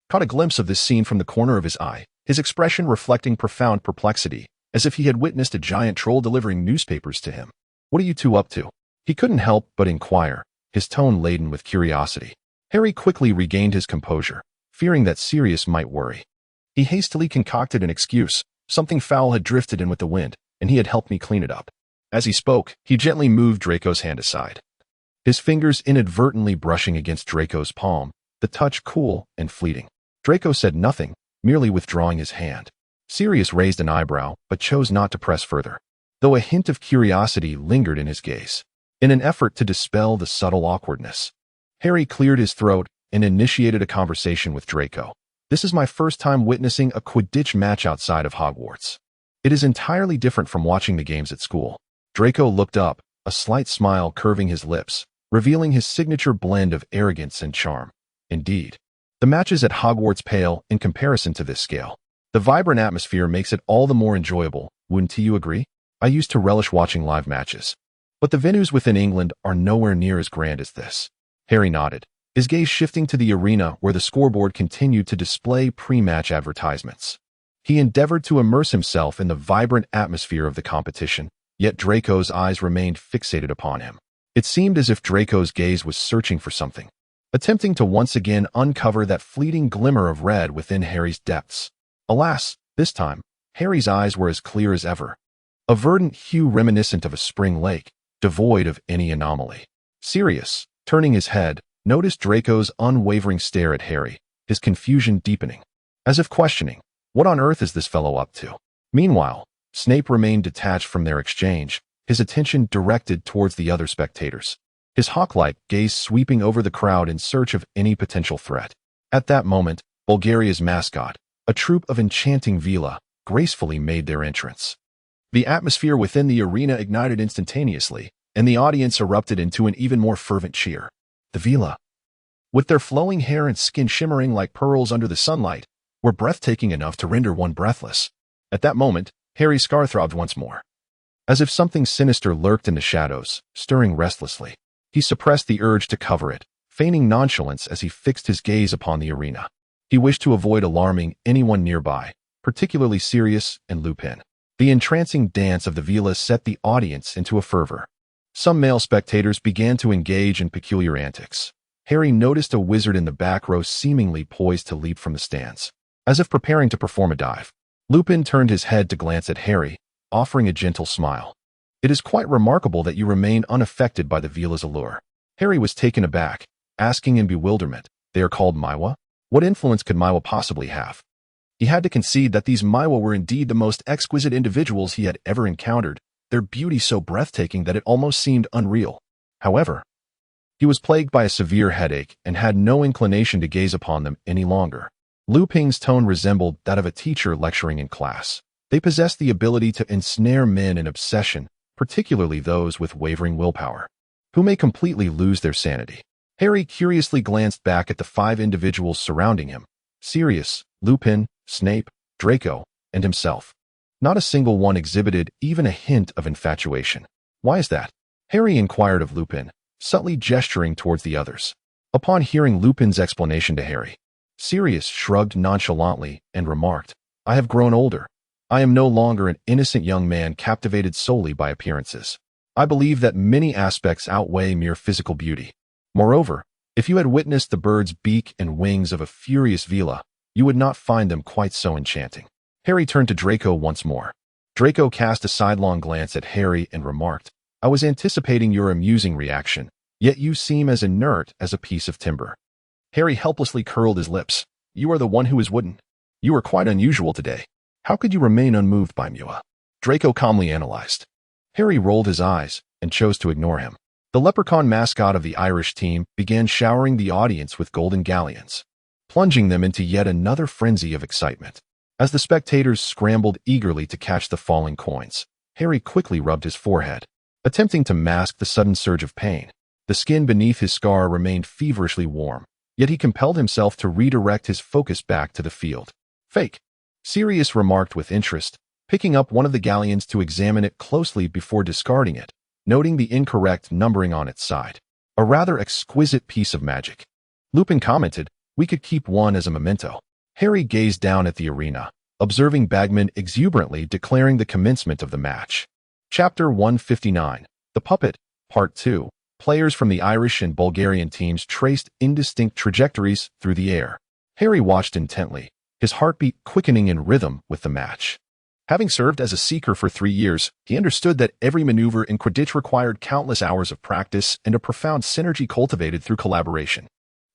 caught a glimpse of this scene from the corner of his eye, his expression reflecting profound perplexity, as if he had witnessed a giant troll delivering newspapers to him. "What are you two up to?" He couldn't help but inquire, his tone laden with curiosity. Harry quickly regained his composure, fearing that Sirius might worry. He hastily concocted an excuse. Something foul had drifted in with the wind, and he had helped me clean it up. As he spoke, he gently moved Draco's hand aside, his fingers inadvertently brushing against Draco's palm, the touch cool and fleeting. Draco said nothing, merely withdrawing his hand. Sirius raised an eyebrow, but chose not to press further, though a hint of curiosity lingered in his gaze. In an effort to dispel the subtle awkwardness, Harry cleared his throat and initiated a conversation with Draco. This is my first time witnessing a Quidditch match outside of Hogwarts. It is entirely different from watching the games at school. Draco looked up, a slight smile curving his lips, revealing his signature blend of arrogance and charm. Indeed, the matches at Hogwarts pale in comparison to this scale. The vibrant atmosphere makes it all the more enjoyable, wouldn't you agree? I used to relish watching live matches, but the venues within England are nowhere near as grand as this. Harry nodded, his gaze shifting to the arena where the scoreboard continued to display pre-match advertisements. He endeavored to immerse himself in the vibrant atmosphere of the competition, yet Draco's eyes remained fixated upon him. It seemed as if Draco's gaze was searching for something, attempting to once again uncover that fleeting glimmer of red within Harry's depths. Alas, this time, Harry's eyes were as clear as ever, a verdant hue reminiscent of a spring lake, devoid of any anomaly. Sirius, turning his head, noticed Draco's unwavering stare at Harry, his confusion deepening, as if questioning, what on earth is this fellow up to? Meanwhile, Snape remained detached from their exchange, his attention directed towards the other spectators, his hawk-like gaze sweeping over the crowd in search of any potential threat. At that moment, Bulgaria's mascot, a troop of enchanting Vila, gracefully made their entrance. The atmosphere within the arena ignited instantaneously, and the audience erupted into an even more fervent cheer. The Vila, with their flowing hair and skin shimmering like pearls under the sunlight, were breathtaking enough to render one breathless. At that moment, Harry's scar throbbed once more, as if something sinister lurked in the shadows, stirring restlessly. He suppressed the urge to cover it, feigning nonchalance as he fixed his gaze upon the arena. He wished to avoid alarming anyone nearby, particularly Sirius and Lupin. The entrancing dance of the Vila set the audience into a fervor. Some male spectators began to engage in peculiar antics. Harry noticed a wizard in the back row seemingly poised to leap from the stands, as if preparing to perform a dive. Lupin turned his head to glance at Harry, offering a gentle smile. It is quite remarkable that you remain unaffected by the Vila's allure. Harry was taken aback, asking in bewilderment, they are called Maiwa? What influence could Maiwa possibly have? He had to concede that these Maiwa were indeed the most exquisite individuals he had ever encountered, their beauty so breathtaking that it almost seemed unreal. However, he was plagued by a severe headache and had no inclination to gaze upon them any longer. Lupin's tone resembled that of a teacher lecturing in class. They possessed the ability to ensnare men in obsession, particularly those with wavering willpower, who may completely lose their sanity. Harry curiously glanced back at the 5 individuals surrounding him: Sirius, Lupin, Snape, Draco, and himself. Not a single one exhibited even a hint of infatuation. Why is that? Harry inquired of Lupin, subtly gesturing towards the others. Upon hearing Lupin's explanation to Harry, Sirius shrugged nonchalantly and remarked, I have grown older. I am no longer an innocent young man captivated solely by appearances. I believe that many aspects outweigh mere physical beauty. Moreover, if you had witnessed the bird's beak and wings of a furious Vila, you would not find them quite so enchanting. Harry turned to Draco once more. Draco cast a sidelong glance at Harry and remarked, I was anticipating your amusing reaction, yet you seem as inert as a piece of timber. Harry helplessly curled his lips. You are the one who is wooden. You are quite unusual today. How could you remain unmoved by Mua? Draco calmly analyzed. Harry rolled his eyes and chose to ignore him. The leprechaun mascot of the Irish team began showering the audience with golden galleons, plunging them into yet another frenzy of excitement. As the spectators scrambled eagerly to catch the falling coins, Harry quickly rubbed his forehead, attempting to mask the sudden surge of pain. The skin beneath his scar remained feverishly warm, yet he compelled himself to redirect his focus back to the field. Fake, Sirius remarked with interest, picking up one of the galleons to examine it closely before discarding it, noting the incorrect numbering on its side. A rather exquisite piece of magic. Lupin commented, we could keep one as a memento. Harry gazed down at the arena, observing Bagman exuberantly declaring the commencement of the match. Chapter 159, The Puppet, Part 2. Players from the Irish and Bulgarian teams traced indistinct trajectories through the air. Harry watched intently, his heartbeat quickening in rhythm with the match. Having served as a seeker for 3 years, he understood that every maneuver in Quidditch required countless hours of practice and a profound synergy cultivated through collaboration.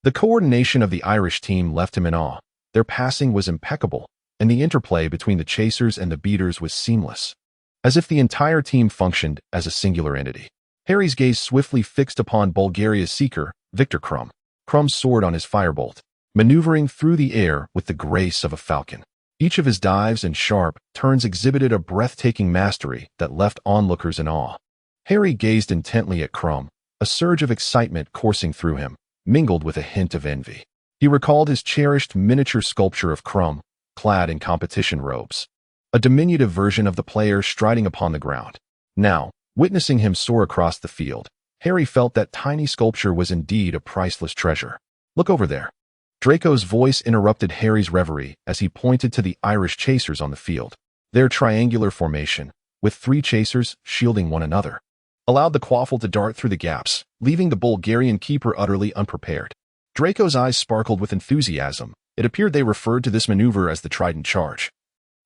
The coordination of the Irish team left him in awe. Their passing was impeccable, and the interplay between the chasers and the beaters was seamless, as if the entire team functioned as a singular entity. Harry's gaze swiftly fixed upon Bulgaria's seeker, Victor Krum. Krum soared on his firebolt, maneuvering through the air with the grace of a falcon. Each of his dives and sharp turns exhibited a breathtaking mastery that left onlookers in awe. Harry gazed intently at Krum, a surge of excitement coursing through him, mingled with a hint of envy. He recalled his cherished miniature sculpture of Krum, clad in competition robes, a diminutive version of the player striding upon the ground. Now, witnessing him soar across the field, Harry felt that tiny sculpture was indeed a priceless treasure. "Look over there." Draco's voice interrupted Harry's reverie as he pointed to the Irish chasers on the field. Their triangular formation, with 3 chasers shielding one another, allowed the quaffle to dart through the gaps, leaving the Bulgarian keeper utterly unprepared. Draco's eyes sparkled with enthusiasm. It appeared they referred to this maneuver as the Trident Charge,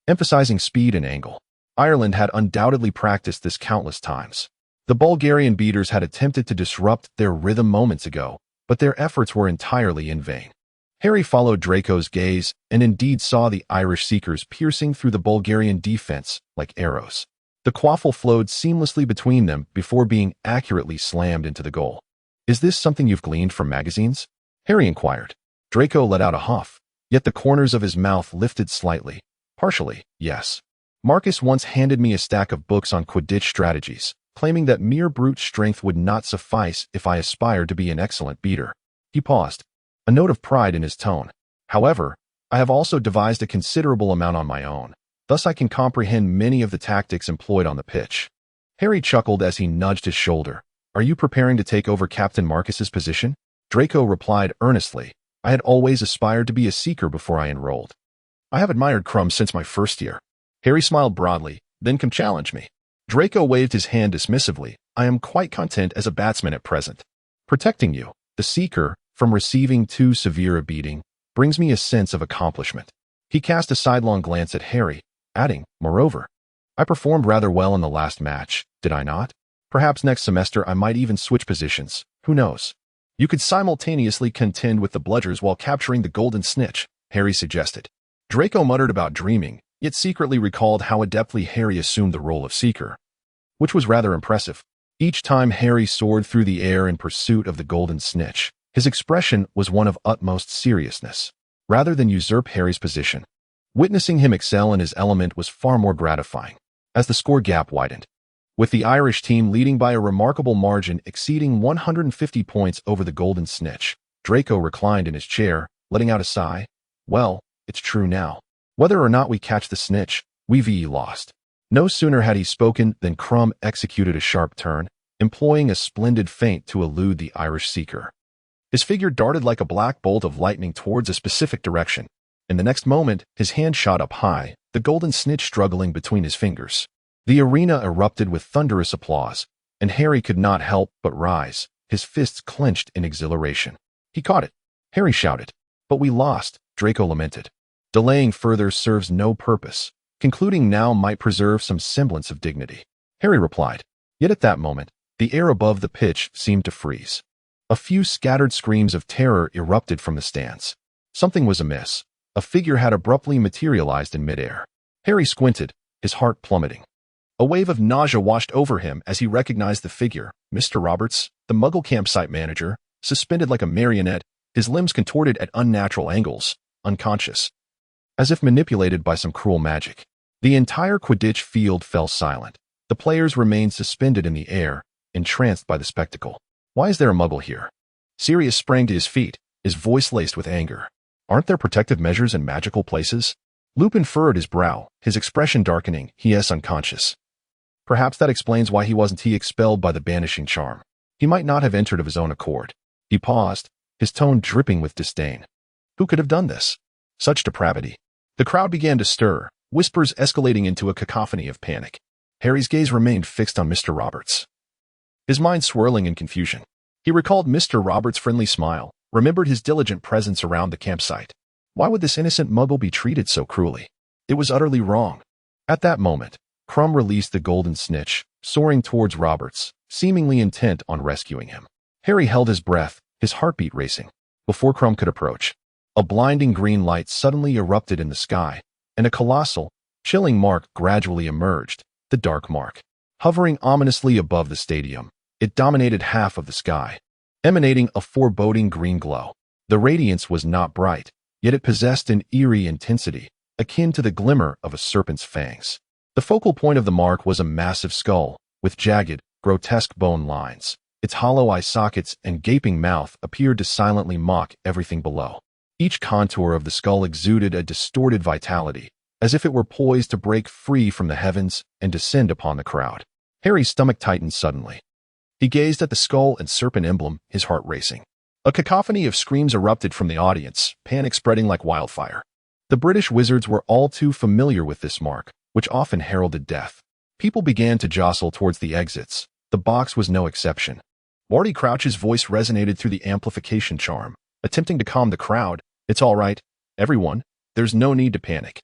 emphasizing speed and angle. Ireland had undoubtedly practiced this countless times. The Bulgarian beaters had attempted to disrupt their rhythm moments ago, but their efforts were entirely in vain. Harry followed Draco's gaze and indeed saw the Irish seekers piercing through the Bulgarian defense like arrows. The quaffle flowed seamlessly between them before being accurately slammed into the goal. "Is this something you've gleaned from magazines?" Harry inquired. Draco let out a huff, yet the corners of his mouth lifted slightly. "Partially, yes. Marcus once handed me a stack of books on Quidditch strategies, claiming that mere brute strength would not suffice if I aspired to be an excellent beater." He paused, a note of pride in his tone. "However, I have also devised a considerable amount on my own. Thus I can comprehend many of the tactics employed on the pitch." Harry chuckled as he nudged his shoulder. "Are you preparing to take over Captain Marcus's position?" Draco replied earnestly. "I had always aspired to be a seeker before I enrolled. I have admired Krum since my first year." Harry smiled broadly. "Then come challenge me." Draco waved his hand dismissively. "I am quite content as a batsman at present. Protecting you, the seeker, from receiving too severe a beating, brings me a sense of accomplishment." He cast a sidelong glance at Harry, adding, "Moreover, I performed rather well in the last match, did I not? Perhaps next semester I might even switch positions. Who knows? You could simultaneously contend with the bludgers while capturing the golden snitch," Harry suggested. Draco muttered about dreaming, yet secretly recalled how adeptly Harry assumed the role of seeker, which was rather impressive. Each time Harry soared through the air in pursuit of the golden snitch, his expression was one of utmost seriousness, rather than usurp Harry's position. Witnessing him excel in his element was far more gratifying. As the score gap widened, with the Irish team leading by a remarkable margin exceeding 150 points over the golden snitch, Draco reclined in his chair, letting out a sigh. "Well, it's true now. Whether or not we catch the snitch, we've lost." No sooner had he spoken than Krum executed a sharp turn, employing a splendid feint to elude the Irish seeker. His figure darted like a black bolt of lightning towards a specific direction. In the next moment, his hand shot up high, the golden snitch struggling between his fingers. The arena erupted with thunderous applause, and Harry could not help but rise, his fists clenched in exhilaration. "He caught it!" Harry shouted. "But we lost," Draco lamented. Delaying further serves no purpose. Concluding now might preserve some semblance of dignity. Harry replied. Yet at that moment, the air above the pitch seemed to freeze. A few scattered screams of terror erupted from the stands. Something was amiss. A figure had abruptly materialized in midair. Harry squinted, his heart plummeting. A wave of nausea washed over him as he recognized the figure, Mr. Roberts, the Muggle campsite manager, suspended like a marionette, his limbs contorted at unnatural angles, unconscious, as if manipulated by some cruel magic. The entire Quidditch field fell silent. The players remained suspended in the air, entranced by the spectacle. "Why is there a Muggle here?" Sirius sprang to his feet, his voice laced with anger. "Aren't there protective measures in magical places?" Lupin furrowed his brow, his expression darkening. He is unconscious. Perhaps that explains why he wasn't expelled by the banishing charm. He might not have entered of his own accord. He paused, his tone dripping with disdain. Who could have done this? Such depravity. The crowd began to stir, whispers escalating into a cacophony of panic. Harry's gaze remained fixed on Mr. Roberts. his mind swirling in confusion. He recalled Mr. Roberts' friendly smile, remembered his diligent presence around the campsite. Why would this innocent muggle be treated so cruelly? It was utterly wrong. At that moment, Crumb released the golden snitch, soaring towards Roberts, seemingly intent on rescuing him. Harry held his breath, his heartbeat racing. Before Crumb could approach, a blinding green light suddenly erupted in the sky, and a colossal, chilling mark gradually emerged, the Dark Mark. Hovering ominously above the stadium, it dominated half of the sky, emanating a foreboding green glow. The radiance was not bright, yet it possessed an eerie intensity, akin to the glimmer of a serpent's fangs. The focal point of the mark was a massive skull, with jagged, grotesque bone lines. Its hollow eye sockets and gaping mouth appeared to silently mock everything below. Each contour of the skull exuded a distorted vitality, as if it were poised to break free from the heavens and descend upon the crowd. Harry's stomach tightened suddenly. He gazed at the skull and serpent emblem, his heart racing. A cacophony of screams erupted from the audience, panic spreading like wildfire. The British wizards were all too familiar with this mark, which often heralded death. People began to jostle towards the exits. The box was no exception. Barty Crouch's voice resonated through the amplification charm, attempting to calm the crowd. It's all right, everyone. There's no need to panic.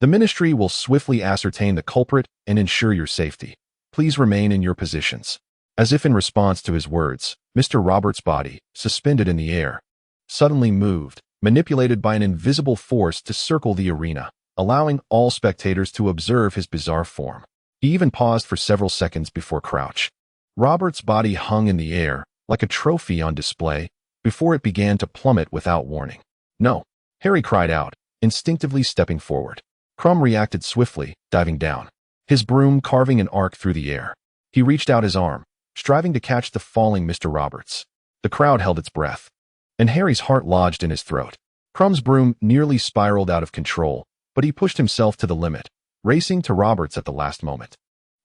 The Ministry will swiftly ascertain the culprit and ensure your safety. Please remain in your positions. As if in response to his words, Mr. Roberts' body, suspended in the air, suddenly moved, manipulated by an invisible force to circle the arena, allowing all spectators to observe his bizarre form. He even paused for several seconds before Crouch. Roberts' body hung in the air, like a trophy on display, before it began to plummet without warning. No, Harry cried out, instinctively stepping forward. Crumb reacted swiftly, diving down, his broom carving an arc through the air. He reached out his arm, striving to catch the falling Mr. Roberts. The crowd held its breath, and Harry's heart lodged in his throat. Crumb's broom nearly spiraled out of control, but he pushed himself to the limit, racing to Roberts at the last moment,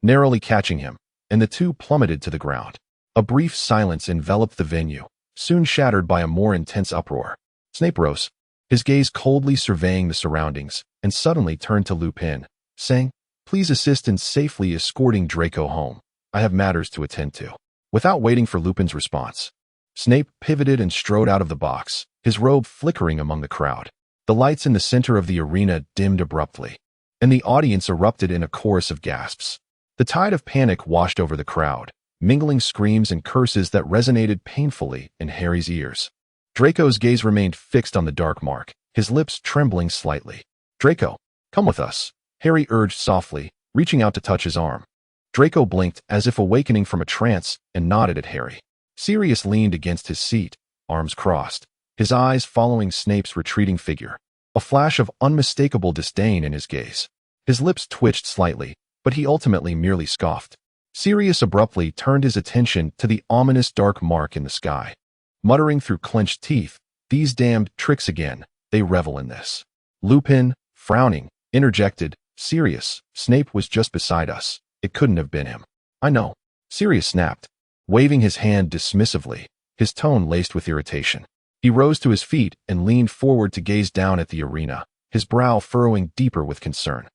narrowly catching him, and the two plummeted to the ground. A brief silence enveloped the venue, soon shattered by a more intense uproar. Snape rose, his gaze coldly surveying the surroundings, and suddenly turned to Lupin, saying, "Please assist in safely escorting Draco home. I have matters to attend to." Without waiting for Lupin's response, Snape pivoted and strode out of the box, his robe flickering among the crowd. The lights in the center of the arena dimmed abruptly, and the audience erupted in a chorus of gasps. The tide of panic washed over the crowd, mingling screams and curses that resonated painfully in Harry's ears. Draco's gaze remained fixed on the Dark Mark, his lips trembling slightly. "Draco, come with us," Harry urged softly, reaching out to touch his arm. Draco blinked as if awakening from a trance and nodded at Harry. Sirius leaned against his seat, arms crossed, his eyes following Snape's retreating figure, a flash of unmistakable disdain in his gaze. His lips twitched slightly, but he ultimately merely scoffed. Sirius abruptly turned his attention to the ominous dark mark in the sky. Muttering through clenched teeth, "These damned tricks again, they revel in this." Lupin, frowning, interjected, "Sirius, Snape was just beside us. It couldn't have been him." "I know," Sirius snapped, waving his hand dismissively, his tone laced with irritation. He rose to his feet and leaned forward to gaze down at the arena, his brow furrowing deeper with concern.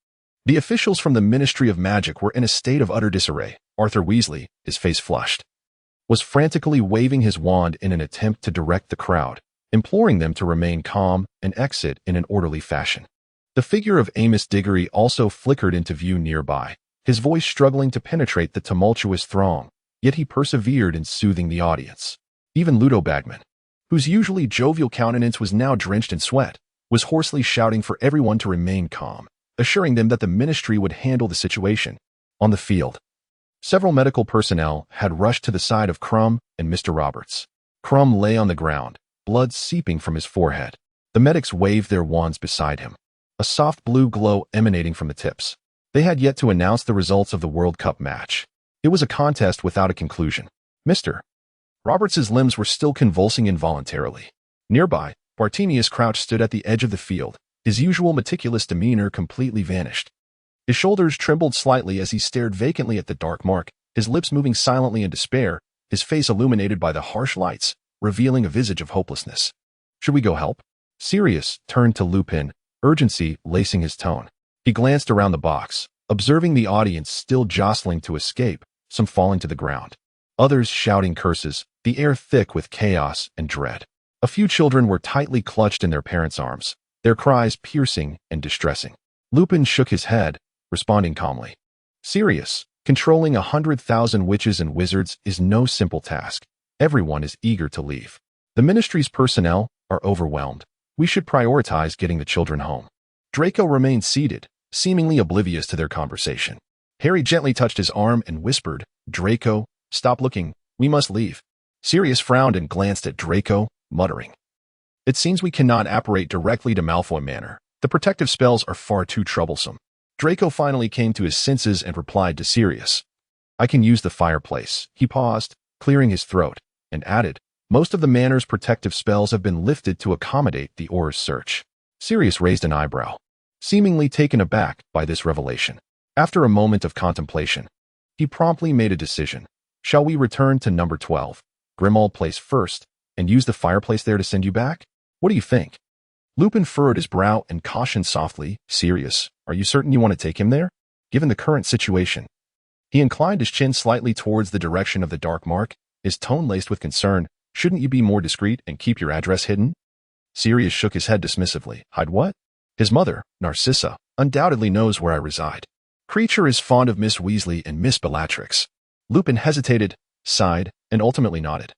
The officials from the Ministry of Magic were in a state of utter disarray. Arthur Weasley, his face flushed, was frantically waving his wand in an attempt to direct the crowd, imploring them to remain calm and exit in an orderly fashion. The figure of Amos Diggory also flickered into view nearby, his voice struggling to penetrate the tumultuous throng, yet he persevered in soothing the audience. Even Ludo Bagman, whose usually jovial countenance was now drenched in sweat, was hoarsely shouting for everyone to remain calm, assuring them that the Ministry would handle the situation. On the field, several medical personnel had rushed to the side of Crumb and Mr. Roberts. Crumb lay on the ground, blood seeping from his forehead. The medics waved their wands beside him, a soft blue glow emanating from the tips. They had yet to announce the results of the World Cup match. It was a contest without a conclusion. Mr. Roberts's limbs were still convulsing involuntarily. Nearby, Bartemius Crouch stood at the edge of the field, his usual meticulous demeanor completely vanished. His shoulders trembled slightly as he stared vacantly at the dark mark, his lips moving silently in despair, his face illuminated by the harsh lights, revealing a visage of hopelessness. "Should we go help?" Sirius turned to Lupin, urgency lacing his tone. He glanced around the box, observing the audience still jostling to escape, some falling to the ground. others shouting curses, the air thick with chaos and dread. A few children were tightly clutched in their parents' arms, their cries piercing and distressing. Lupin shook his head, responding calmly. Sirius, controlling 100,000 witches and wizards is no simple task. Everyone is eager to leave. The ministry's personnel are overwhelmed. We should prioritize getting the children home. Draco remained seated, seemingly oblivious to their conversation. Harry gently touched his arm and whispered, Draco, stop looking, we must leave. Sirius frowned and glanced at Draco, muttering. It seems we cannot apparate directly to Malfoy Manor. The protective spells are far too troublesome. Draco finally came to his senses and replied to Sirius. I can use the fireplace. He paused, clearing his throat, and added, most of the manor's protective spells have been lifted to accommodate the Auror's search. Sirius raised an eyebrow, seemingly taken aback by this revelation. After a moment of contemplation, he promptly made a decision. Shall we return to number 12, Grimmauld Place first, and use the fireplace there to send you back? What do you think? Lupin furrowed his brow and cautioned softly, Sirius, are you certain you want to take him there? Given the current situation. He inclined his chin slightly towards the direction of the dark mark, his tone laced with concern. Shouldn't you be more discreet and keep your address hidden? Sirius shook his head dismissively. Hide what? His mother, Narcissa, undoubtedly knows where I reside. Creature is fond of Miss Weasley and Miss Bellatrix. Lupin hesitated, sighed, and ultimately nodded.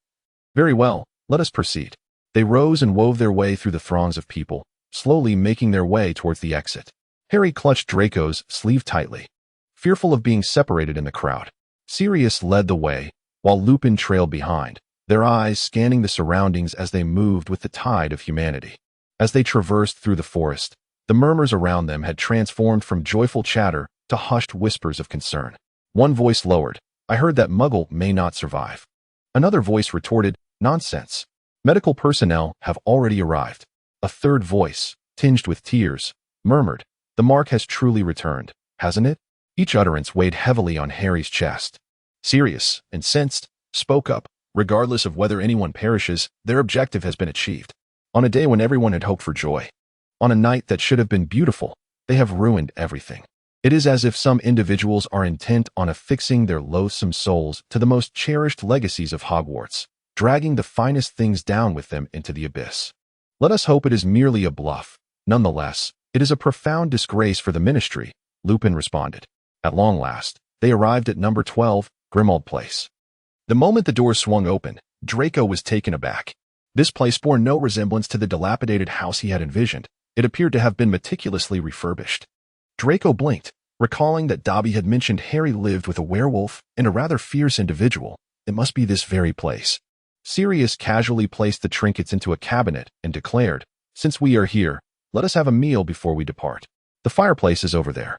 Very well, let us proceed. They rose and wove their way through the throngs of people, slowly making their way towards the exit. Harry clutched Draco's sleeve tightly, fearful of being separated in the crowd. Sirius led the way, while Lupin trailed behind, their eyes scanning the surroundings as they moved with the tide of humanity. As they traversed through the forest, the murmurs around them had transformed from joyful chatter to hushed whispers of concern. One voice lowered, I heard that Muggle may not survive. Another voice retorted, nonsense. Medical personnel have already arrived. A third voice, tinged with tears, murmured, the mark has truly returned, hasn't it? Each utterance weighed heavily on Harry's chest. Sirius, incensed, spoke up, regardless of whether anyone perishes, their objective has been achieved. On a day when everyone had hoped for joy, on a night that should have been beautiful, they have ruined everything. It is as if some individuals are intent on affixing their loathsome souls to the most cherished legacies of Hogwarts, dragging the finest things down with them into the abyss. Let us hope it is merely a bluff. Nonetheless, it is a profound disgrace for the ministry, Lupin responded. At long last, they arrived at number 12, Grimmauld Place. The moment the doors swung open, Draco was taken aback. This place bore no resemblance to the dilapidated house he had envisioned. It appeared to have been meticulously refurbished. Draco blinked, recalling that Dobby had mentioned Harry lived with a werewolf and a rather fierce individual. It must be this very place. Sirius casually placed the trinkets into a cabinet and declared, since we are here, let us have a meal before we depart. The fireplace is over there.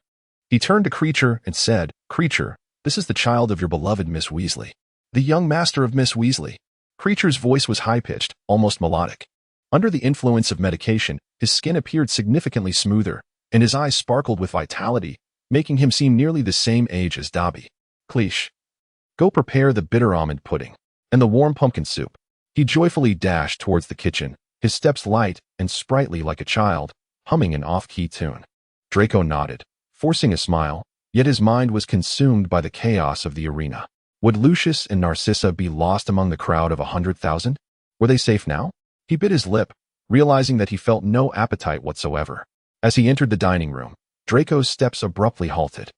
He turned to Creature and said, Creature, this is the child of your beloved Miss Weasley. The young master of Miss Weasley. Creature's voice was high-pitched, almost melodic. Under the influence of medication, his skin appeared significantly smoother, and his eyes sparkled with vitality, making him seem nearly the same age as Dobby. Cleesh. Go prepare the bitter almond pudding and the warm pumpkin soup. He joyfully dashed towards the kitchen, his steps light and sprightly like a child, humming an off-key tune. Draco nodded, forcing a smile, yet his mind was consumed by the chaos of the arena. Would Lucius and Narcissa be lost among the crowd of 100,000? Were they safe now? He bit his lip, realizing that he felt no appetite whatsoever. As he entered the dining room, Draco's steps abruptly halted.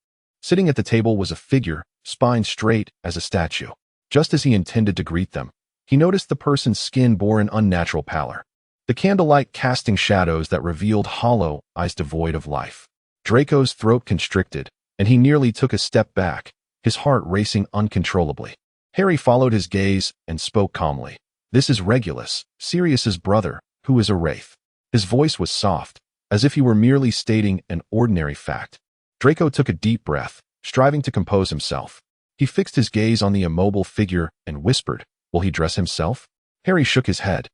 Sitting at the table was a figure, spine straight as a statue. Just as he intended to greet them, he noticed the person's skin bore an unnatural pallor, the candlelight casting shadows that revealed hollow eyes devoid of life. Draco's throat constricted, and he nearly took a step back, his heart racing uncontrollably. Harry followed his gaze and spoke calmly. This is Regulus, Sirius's brother, who is a wraith. His voice was soft, as if he were merely stating an ordinary fact. Draco took a deep breath, striving to compose himself. He fixed his gaze on the immobile figure and whispered, will he dress himself? Harry shook his head,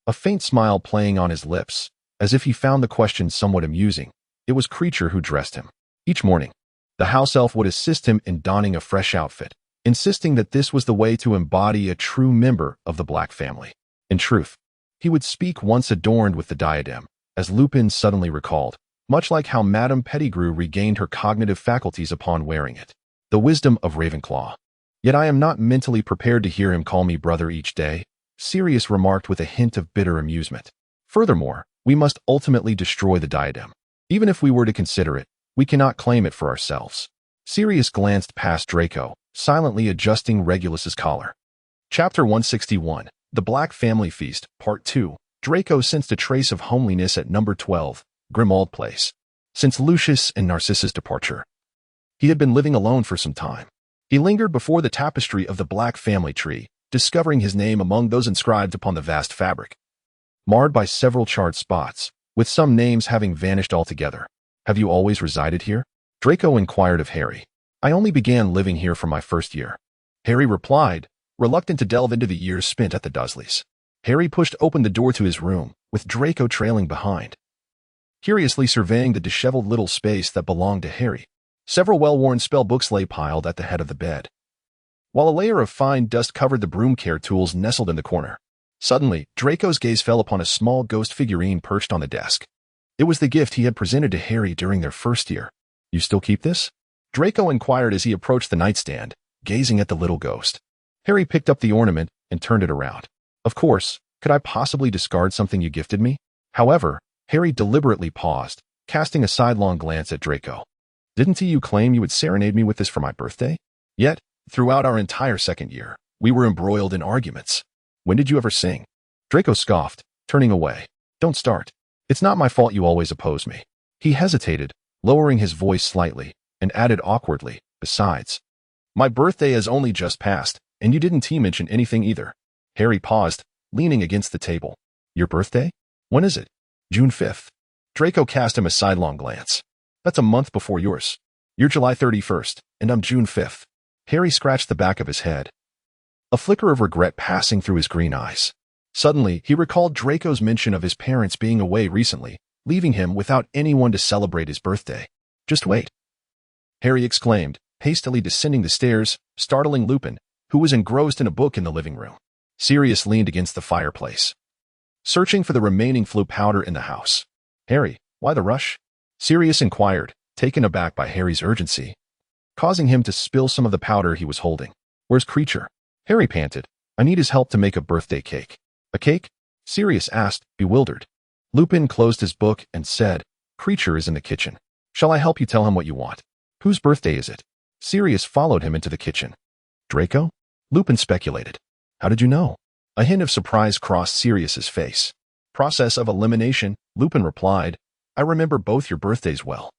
a faint smile playing on his lips, as if he found the question somewhat amusing. It was Creature who dressed him. Each morning, the house elf would assist him in donning a fresh outfit, insisting that this was the way to embody a true member of the Black family. In truth, he would speak once adorned with the diadem, as Lupin suddenly recalled, much like how Madame Pettigrew regained her cognitive faculties upon wearing it. The wisdom of Ravenclaw. Yet I am not mentally prepared to hear him call me brother each day, Sirius remarked with a hint of bitter amusement. Furthermore, we must ultimately destroy the diadem. Even if we were to consider it, we cannot claim it for ourselves. Sirius glanced past Draco, silently adjusting Regulus's collar. Chapter 161, The Black Family Feast, Part 2. Draco sensed a trace of homeliness at number 12, Grimmauld Place. Since Lucius and Narcissa's departure, he had been living alone for some time. He lingered before the tapestry of the Black family tree, discovering his name among those inscribed upon the vast fabric, marred by several charred spots, with some names having vanished altogether. Have you always resided here? Draco inquired of Harry. I only began living here for my first year, Harry replied, reluctant to delve into the years spent at the Dursleys. Harry pushed open the door to his room, with Draco trailing behind, curiously surveying the disheveled little space that belonged to Harry. Several well-worn spell books lay piled at the head of the bed, while a layer of fine dust covered the broom care tools nestled in the corner. Suddenly, Draco's gaze fell upon a small ghost figurine perched on the desk. It was the gift he had presented to Harry during their first year. You still keep this? Draco inquired as he approached the nightstand, gazing at the little ghost. Harry picked up the ornament and turned it around. Of course, could I possibly discard something you gifted me? However, Harry deliberately paused, casting a sidelong glance at Draco. Didn't you claim you would serenade me with this for my birthday? Yet, throughout our entire second year, we were embroiled in arguments. When did you ever sing? Draco scoffed, turning away. Don't start. It's not my fault you always oppose me. He hesitated, lowering his voice slightly, and added awkwardly, besides, my birthday has only just passed, and you didn't mention anything either. Harry paused, leaning against the table. Your birthday? When is it? June 5th. Draco cast him a sidelong glance. That's a month before yours. You're July 31st, and I'm June 5th. Harry scratched the back of his head, a flicker of regret passing through his green eyes. Suddenly, he recalled Draco's mention of his parents being away recently, leaving him without anyone to celebrate his birthday. Just wait, Harry exclaimed, hastily descending the stairs, startling Lupin, who was engrossed in a book in the living room. Sirius leaned against the fireplace, searching for the remaining flu powder in the house. Harry, why the rush? Sirius inquired, taken aback by Harry's urgency, causing him to spill some of the powder he was holding. Where's Creature? Harry panted. I need his help to make a birthday cake. A cake? Sirius asked, bewildered. Lupin closed his book and said, Creature is in the kitchen. Shall I help you tell him what you want? Whose birthday is it? Sirius followed him into the kitchen. Draco? Lupin speculated. How did you know? A hint of surprise crossed Sirius's face. Process of elimination, Lupin replied. I remember both your birthdays well.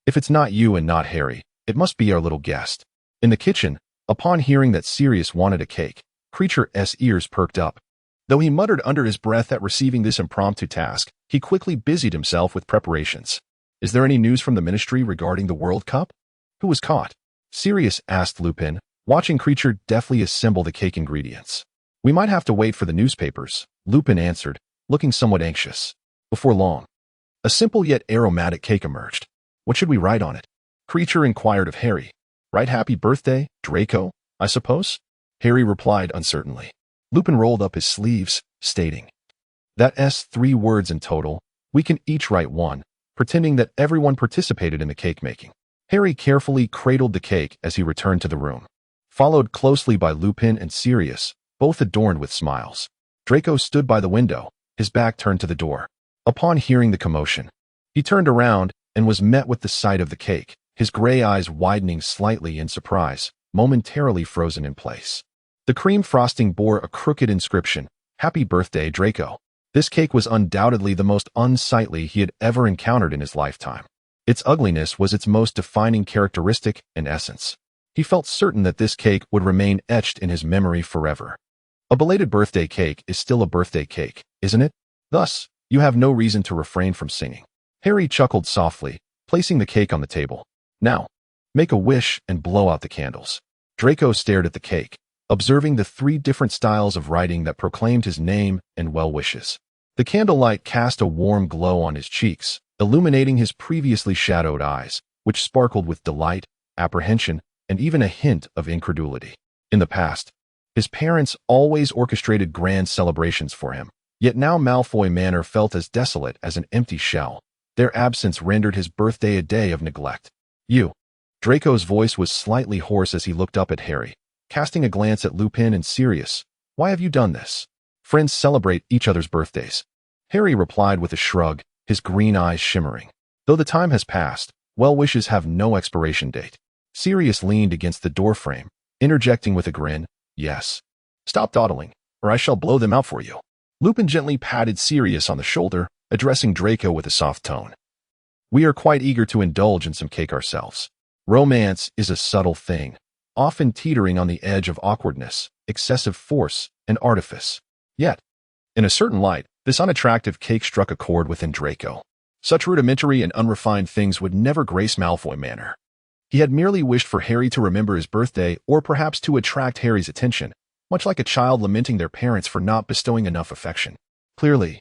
If it's not you and not Harry, it must be our little guest. In the kitchen, upon hearing that Sirius wanted a cake, Creature's ears perked up. Though he muttered under his breath at receiving this impromptu task, he quickly busied himself with preparations. Is there any news from the Ministry regarding the World Cup? Who was caught? Sirius asked Lupin, watching Creature deftly assemble the cake ingredients. We might have to wait for the newspapers, Lupin answered, looking somewhat anxious. Before long, a simple yet aromatic cake emerged. What should we write on it? Creature inquired of Harry. Write happy birthday, Draco, I suppose? Harry replied uncertainly. Lupin rolled up his sleeves, stating, That's 3 words in total. We can each write one, pretending that everyone participated in the cake making. Harry carefully cradled the cake as he returned to the room, followed closely by Lupin and Sirius, both adorned with smiles. Draco stood by the window, his back turned to the door. Upon hearing the commotion, he turned around and was met with the sight of the cake, his gray eyes widening slightly in surprise, momentarily frozen in place. The cream frosting bore a crooked inscription, Happy Birthday, Draco. This cake was undoubtedly the most unsightly he had ever encountered in his lifetime. Its ugliness was its most defining characteristic and essence. He felt certain that this cake would remain etched in his memory forever. A belated birthday cake is still a birthday cake, isn't it? Thus, you have no reason to refrain from singing. Harry chuckled softly, placing the cake on the table. Now, make a wish and blow out the candles. Draco stared at the cake, observing the 3 different styles of writing that proclaimed his name and well wishes. The candlelight cast a warm glow on his cheeks, illuminating his previously shadowed eyes, which sparkled with delight, apprehension, and even a hint of incredulity. In the past, his parents always orchestrated grand celebrations for him, yet now Malfoy Manor felt as desolate as an empty shell. Their absence rendered his birthday a day of neglect. You. Draco's voice was slightly hoarse as he looked up at Harry, casting a glance at Lupin and Sirius. Why have you done this? Friends celebrate each other's birthdays. Harry replied with a shrug, his green eyes shimmering. Though the time has passed, well wishes have no expiration date. Sirius leaned against the doorframe, interjecting with a grin, yes. Stop dawdling, or I shall blow them out for you. Lupin gently patted Sirius on the shoulder, addressing Draco with a soft tone. We are quite eager to indulge in some cake ourselves. Romance is a subtle thing, often teetering on the edge of awkwardness, excessive force, and artifice. Yet, in a certain light, this unattractive cake struck a chord within Draco. Such rudimentary and unrefined things would never grace Malfoy manner. He had merely wished for Harry to remember his birthday or perhaps to attract Harry's attention, much like a child lamenting their parents for not bestowing enough affection. Clearly,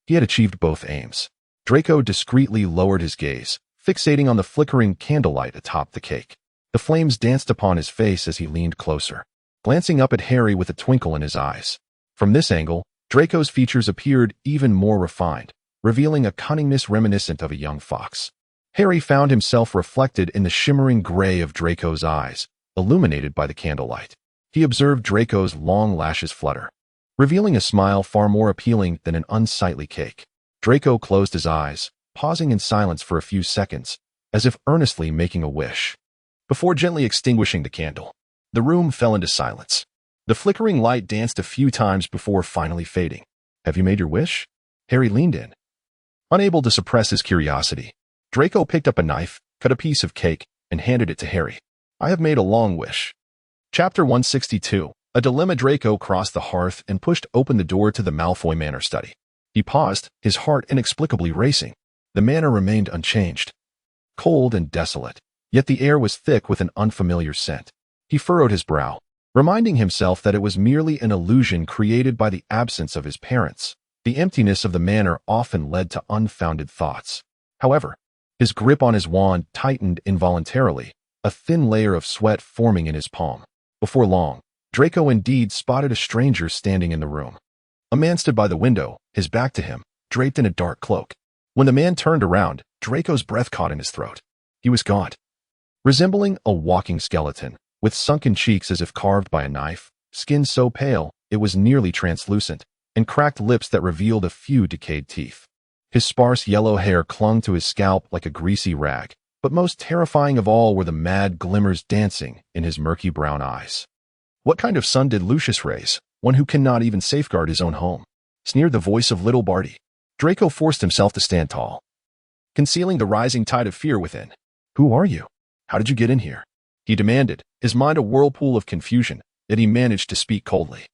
he had achieved both aims. Draco discreetly lowered his gaze, fixating on the flickering candlelight atop the cake. The flames danced upon his face as he leaned closer, glancing up at Harry with a twinkle in his eyes. From this angle, Draco's features appeared even more refined, revealing a cunningness reminiscent of a young fox. Harry found himself reflected in the shimmering gray of Draco's eyes, illuminated by the candlelight. He observed Draco's long lashes flutter, revealing a smile far more appealing than an unsightly cake. Draco closed his eyes, pausing in silence for a few seconds, as if earnestly making a wish. Before gently extinguishing the candle, the room fell into silence. The flickering light danced a few times before finally fading. Have you made your wish? Harry leaned in. Unable to suppress his curiosity, Draco picked up a knife, cut a piece of cake, and handed it to Harry. I have made a long wish. Chapter 162. A dilemma. Draco crossed the hearth and pushed open the door to the Malfoy Manor study. He paused, his heart inexplicably racing. The manor remained unchanged, cold and desolate, yet the air was thick with an unfamiliar scent. He furrowed his brow, reminding himself that it was merely an illusion created by the absence of his parents. The emptiness of the manor often led to unfounded thoughts. However, his grip on his wand tightened involuntarily, a thin layer of sweat forming in his palm. Before long, Draco indeed spotted a stranger standing in the room. A man stood by the window, his back to him, draped in a dark cloak. When the man turned around, Draco's breath caught in his throat. He was gaunt, resembling a walking skeleton, with sunken cheeks as if carved by a knife, skin so pale it was nearly translucent, and cracked lips that revealed a few decayed teeth. His sparse yellow hair clung to his scalp like a greasy rag, but most terrifying of all were the mad glimmers dancing in his murky brown eyes. What kind of son did Lucius raise, one who cannot even safeguard his own home? Sneered the voice of little Barty. Draco forced himself to stand tall, concealing the rising tide of fear within. Who are you? How did you get in here? He demanded, his mind a whirlpool of confusion, yet he managed to speak coldly.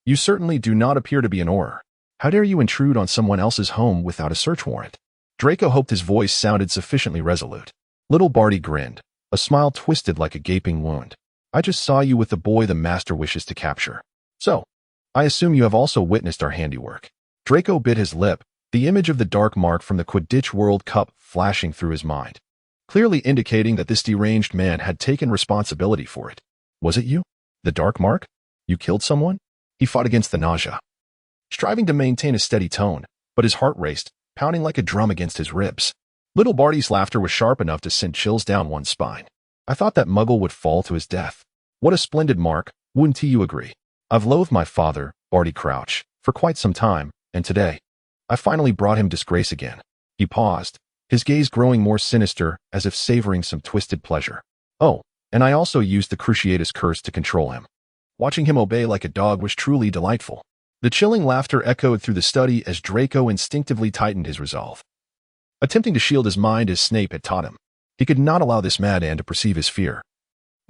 You certainly do not appear to be an Auror. How dare you intrude on someone else's home without a search warrant? Draco hoped his voice sounded sufficiently resolute. Little Barty grinned, a smile twisted like a gaping wound. I just saw you with the boy the master wishes to capture. So, I assume you have also witnessed our handiwork. Draco bit his lip, the image of the dark mark from the Quidditch World Cup flashing through his mind, clearly indicating that this deranged man had taken responsibility for it. Was it you? The dark mark? You killed someone? He fought against the nausea, striving to maintain a steady tone, but his heart raced, pounding like a drum against his ribs. Little Barty's laughter was sharp enough to send chills down one's spine. I thought that muggle would fall to his death. What a splendid mark, wouldn't you agree? I've loathed my father, Barty Crouch, for quite some time, and today, I finally brought him disgrace again. He paused, his gaze growing more sinister as if savoring some twisted pleasure. Oh, and I also used the Cruciatus curse to control him. Watching him obey like a dog was truly delightful. The chilling laughter echoed through the study as Draco instinctively tightened his resolve. Attempting to shield his mind as Snape had taught him, he could not allow this madman to perceive his fear,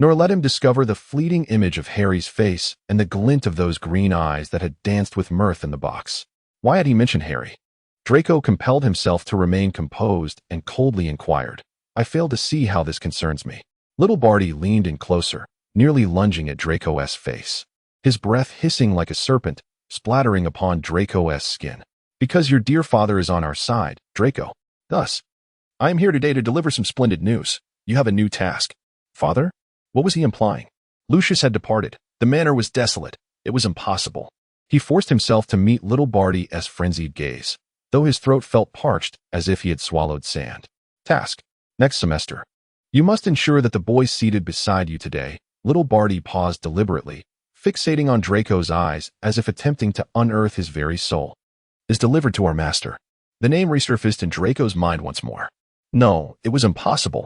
nor let him discover the fleeting image of Harry's face and the glint of those green eyes that had danced with mirth in the box. Why had he mentioned Harry? Draco compelled himself to remain composed and coldly inquired, I fail to see how this concerns me. Little Barty leaned in closer, nearly lunging at Draco's face, his breath hissing like a serpent, splattering upon Draco's skin. Because your dear father is on our side, Draco. Thus, I am here today to deliver some splendid news. You have a new task. Father? What was he implying? Lucius had departed. The manor was desolate. It was impossible. He forced himself to meet little Barty's frenzied gaze, though his throat felt parched as if he had swallowed sand. Task. Next semester. You must ensure that the boy seated beside you today, Little Barty paused deliberately, fixating on Draco's eyes as if attempting to unearth his very soul. Is delivered to our master. The name resurfaced in Draco's mind once more. No, it was impossible.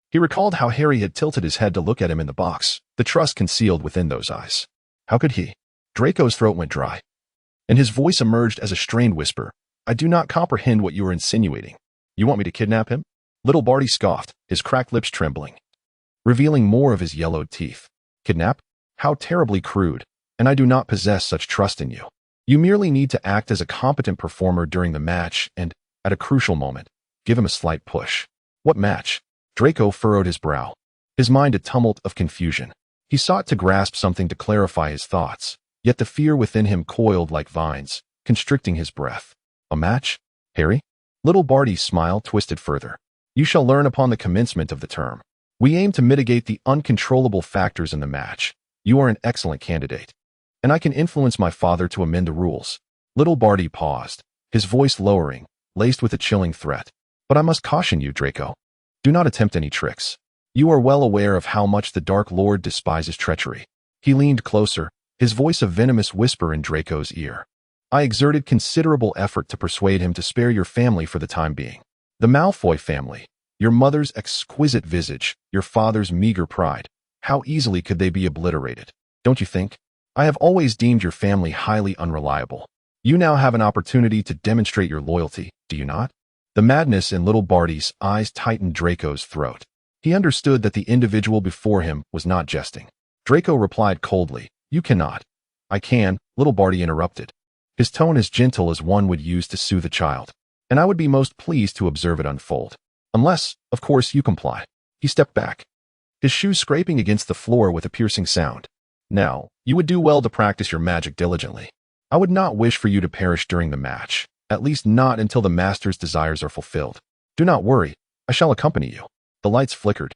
He recalled how Harry had tilted his head to look at him in the box, the trust concealed within those eyes. How could he? Draco's throat went dry, and his voice emerged as a strained whisper. I do not comprehend what you are insinuating. You want me to kidnap him? Little Barty scoffed, his cracked lips trembling, revealing more of his yellowed teeth. Kidnap? How terribly crude, and I do not possess such trust in you. You merely need to act as a competent performer during the match and, at a crucial moment, give him a slight push. What match? Draco furrowed his brow, his mind a tumult of confusion. He sought to grasp something to clarify his thoughts, yet the fear within him coiled like vines, constricting his breath. A match? Harry? Little Barty's smile twisted further. You shall learn upon the commencement of the term. We aim to mitigate the uncontrollable factors in the match. You are an excellent candidate, and I can influence my father to amend the rules. Little Barty paused, his voice lowering, laced with a chilling threat. But I must caution you, Draco. Do not attempt any tricks. You are well aware of how much the Dark Lord despises treachery. He leaned closer, his voice a venomous whisper in Draco's ear. I exerted considerable effort to persuade him to spare your family for the time being. The Malfoy family, your mother's exquisite visage, your father's meager pride. How easily could they be obliterated, don't you think? I have always deemed your family highly unreliable. You now have an opportunity to demonstrate your loyalty, do you not? The madness in Little Barty's eyes tightened Draco's throat. He understood that the individual before him was not jesting. Draco replied coldly, You cannot. I can, Little Barty interrupted, his tone as gentle as one would use to soothe a child, and I would be most pleased to observe it unfold. Unless, of course, you comply. He stepped back, his shoes scraping against the floor with a piercing sound. Now, you would do well to practice your magic diligently. I would not wish for you to perish during the match, at least not until the master's desires are fulfilled. Do not worry, I shall accompany you. The lights flickered,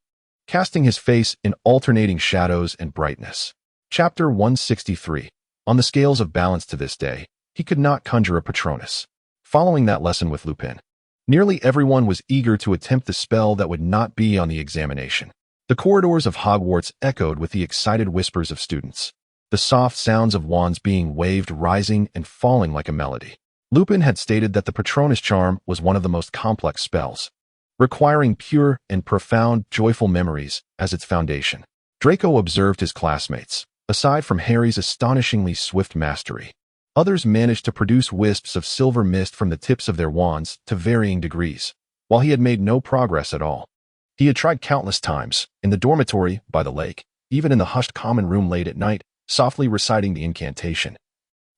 casting his face in alternating shadows and brightness. Chapter 163. On the scales of balance to this day, he could not conjure a Patronus. Following that lesson with Lupin, nearly everyone was eager to attempt the spell that would not be on the examination. The corridors of Hogwarts echoed with the excited whispers of students, the soft sounds of wands being waved rising and falling like a melody. Lupin had stated that the Patronus charm was one of the most complex spells, requiring pure and profound joyful memories as its foundation. Draco observed his classmates. Aside from Harry's astonishingly swift mastery, others managed to produce wisps of silver mist from the tips of their wands to varying degrees, while he had made no progress at all. He had tried countless times, in the dormitory, by the lake, even in the hushed common room late at night, softly reciting the incantation,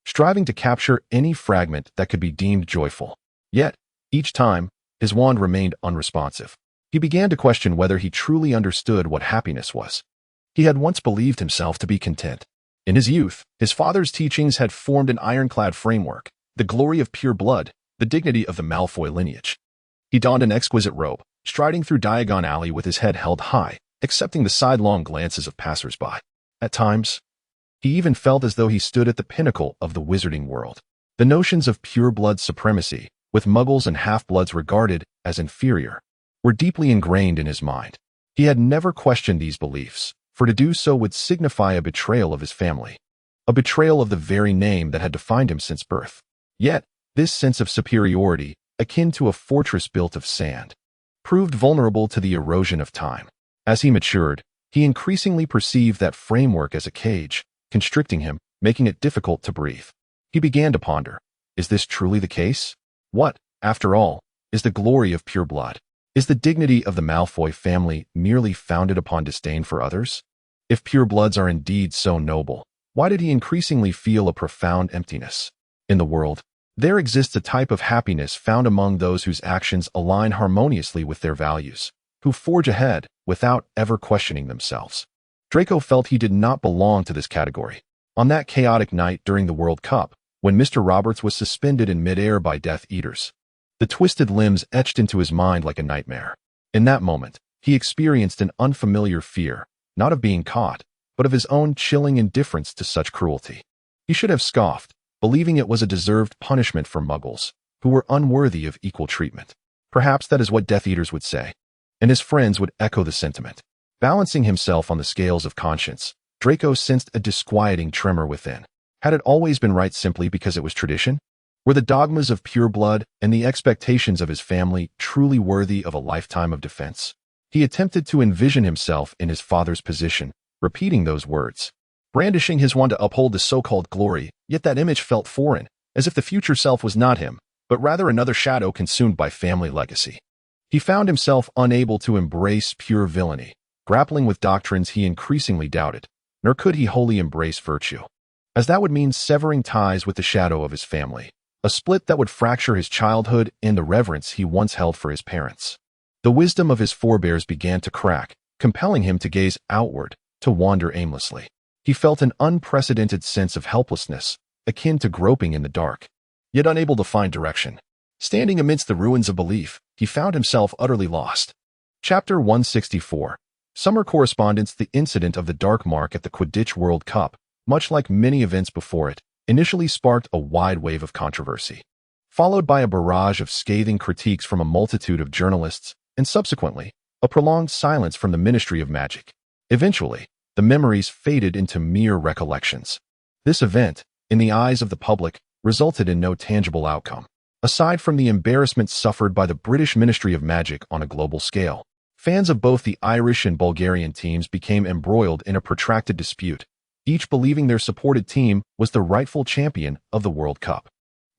striving to capture any fragment that could be deemed joyful. Yet, each time, his wand remained unresponsive. He began to question whether he truly understood what happiness was. He had once believed himself to be content. In his youth, his father's teachings had formed an ironclad framework, the glory of pure blood, the dignity of the Malfoy lineage. He donned an exquisite robe, striding through Diagon Alley with his head held high, accepting the sidelong glances of passers-by. At times, he even felt as though he stood at the pinnacle of the wizarding world. The notions of pure blood supremacy, with muggles and half-bloods regarded as inferior, were deeply ingrained in his mind. He had never questioned these beliefs, for to do so would signify a betrayal of his family, a betrayal of the very name that had defined him since birth. Yet, this sense of superiority, akin to a fortress built of sand, proved vulnerable to the erosion of time. As he matured, he increasingly perceived that framework as a cage, constricting him, making it difficult to breathe. He began to ponder, is this truly the case? What, after all, is the glory of pure blood? Is the dignity of the Malfoy family merely founded upon disdain for others? If pure bloods are indeed so noble, why did he increasingly feel a profound emptiness? In the world, there exists a type of happiness found among those whose actions align harmoniously with their values, who forge ahead without ever questioning themselves. Draco felt he did not belong to this category. On that chaotic night during the World Cup, when Mr. Roberts was suspended in midair by Death Eaters, the twisted limbs etched into his mind like a nightmare. In that moment, he experienced an unfamiliar fear, not of being caught, but of his own chilling indifference to such cruelty. He should have scoffed, believing it was a deserved punishment for muggles, who were unworthy of equal treatment. Perhaps that is what Death Eaters would say, and his friends would echo the sentiment. Balancing himself on the scales of conscience, Draco sensed a disquieting tremor within. Had it always been right simply because it was tradition? Were the dogmas of pure blood and the expectations of his family truly worthy of a lifetime of defense? He attempted to envision himself in his father's position, repeating those words, brandishing his wand to uphold the so-called glory, yet that image felt foreign, as if the future self was not him, but rather another shadow consumed by family legacy. He found himself unable to embrace pure villainy, grappling with doctrines he increasingly doubted, nor could he wholly embrace virtue, as that would mean severing ties with the shadow of his family, a split that would fracture his childhood and the reverence he once held for his parents. The wisdom of his forebears began to crack, compelling him to gaze outward, to wander aimlessly. He felt an unprecedented sense of helplessness, akin to groping in the dark, yet unable to find direction. Standing amidst the ruins of belief, he found himself utterly lost. Chapter 164. Summer Correspondence. The incident of the dark mark at the Quidditch World Cup, much like many events before it, initially sparked a wide wave of controversy, followed by a barrage of scathing critiques from a multitude of journalists, and subsequently, a prolonged silence from the Ministry of Magic. Eventually, the memories faded into mere recollections. This event, in the eyes of the public, resulted in no tangible outcome, aside from the embarrassment suffered by the British Ministry of Magic on a global scale. Fans of both the Irish and Bulgarian teams became embroiled in a protracted dispute, each believing their supported team was the rightful champion of the World Cup.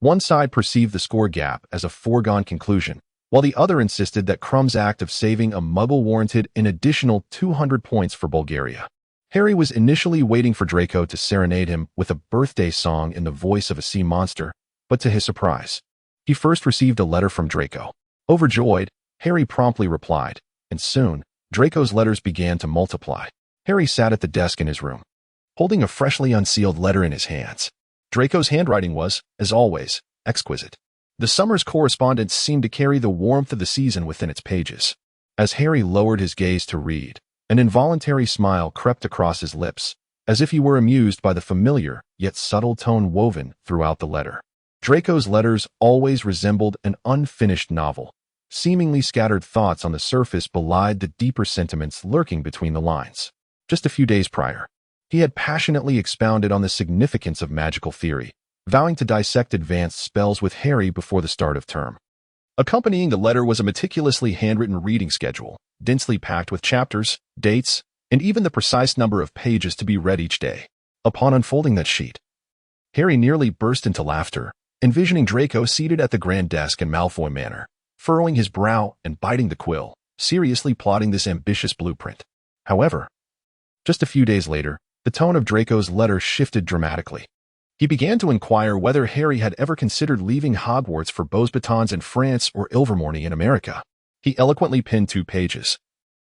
One side perceived the score gap as a foregone conclusion, while the other insisted that Crumb's act of saving a muggle warranted an additional 200 points for Bulgaria. Harry was initially waiting for Draco to serenade him with a birthday song in the voice of a sea monster, but to his surprise, he first received a letter from Draco. Overjoyed, Harry promptly replied, and soon, Draco's letters began to multiply. Harry sat at the desk in his room, holding a freshly unsealed letter in his hands. Draco's handwriting was, as always, exquisite. The summer's correspondence seemed to carry the warmth of the season within its pages. As Harry lowered his gaze to read, an involuntary smile crept across his lips, as if he were amused by the familiar yet subtle tone woven throughout the letter. Draco's letters always resembled an unfinished novel. Seemingly scattered thoughts on the surface belied the deeper sentiments lurking between the lines. Just a few days prior, he had passionately expounded on the significance of magical theory, vowing to dissect advanced spells with Harry before the start of term. Accompanying the letter was a meticulously handwritten reading schedule, densely packed with chapters, dates, and even the precise number of pages to be read each day. Upon unfolding that sheet, Harry nearly burst into laughter, envisioning Draco seated at the grand desk in Malfoy Manor, furrowing his brow and biting the quill, seriously plotting this ambitious blueprint. However, just a few days later, the tone of Draco's letter shifted dramatically. He began to inquire whether Harry had ever considered leaving Hogwarts for Beauxbatons in France or Ilvermorny in America. He eloquently penned 2 pages,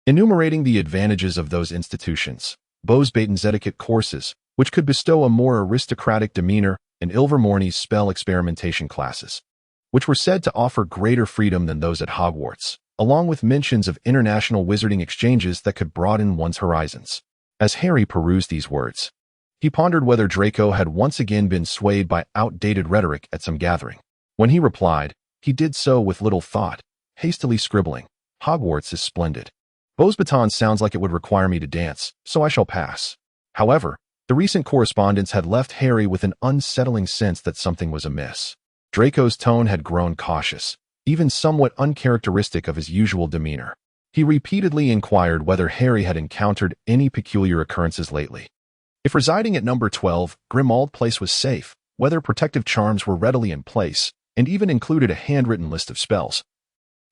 enumerating the advantages of those institutions, Beauxbatons etiquette courses, which could bestow a more aristocratic demeanor, and Ilvermorny's spell experimentation classes, which were said to offer greater freedom than those at Hogwarts, along with mentions of international wizarding exchanges that could broaden one's horizons. As Harry perused these words, he pondered whether Draco had once again been swayed by outdated rhetoric at some gathering. When he replied, he did so with little thought, hastily scribbling, "Hogwarts is splendid. Beauxbatons sounds like it would require me to dance, so I shall pass." However, the recent correspondence had left Harry with an unsettling sense that something was amiss. Draco's tone had grown cautious, even somewhat uncharacteristic of his usual demeanor. He repeatedly inquired whether Harry had encountered any peculiar occurrences lately. If residing at number 12, Grimmauld Place was safe, whether protective charms were readily in place, and even included a handwritten list of spells,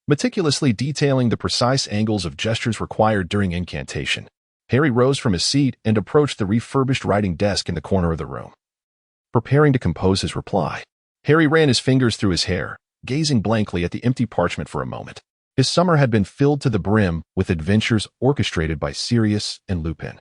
meticulously detailing the precise angles of gestures required during incantation. Harry rose from his seat and approached the refurbished writing desk in the corner of the room. Preparing to compose his reply, Harry ran his fingers through his hair, gazing blankly at the empty parchment for a moment. His summer had been filled to the brim with adventures orchestrated by Sirius and Lupin.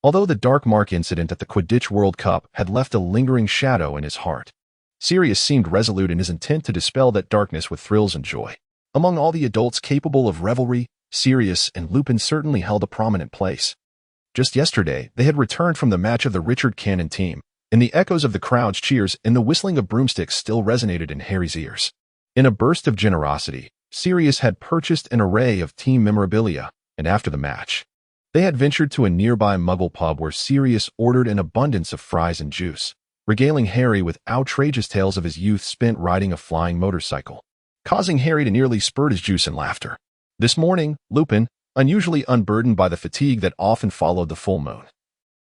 Although the Dark Mark incident at the Quidditch World Cup had left a lingering shadow in his heart, Sirius seemed resolute in his intent to dispel that darkness with thrills and joy. Among all the adults capable of revelry, Sirius and Lupin certainly held a prominent place. Just yesterday, they had returned from the match of the Richard Cannon team, and the echoes of the crowd's cheers and the whistling of broomsticks still resonated in Harry's ears. In a burst of generosity, Sirius had purchased an array of team memorabilia, and after the match, They had ventured to a nearby Muggle pub where Sirius ordered an abundance of fries and juice, regaling Harry with outrageous tales of his youth spent riding a flying motorcycle, causing Harry to nearly spurt his juice in laughter. This morning, Lupin, unusually unburdened by the fatigue that often followed the full moon,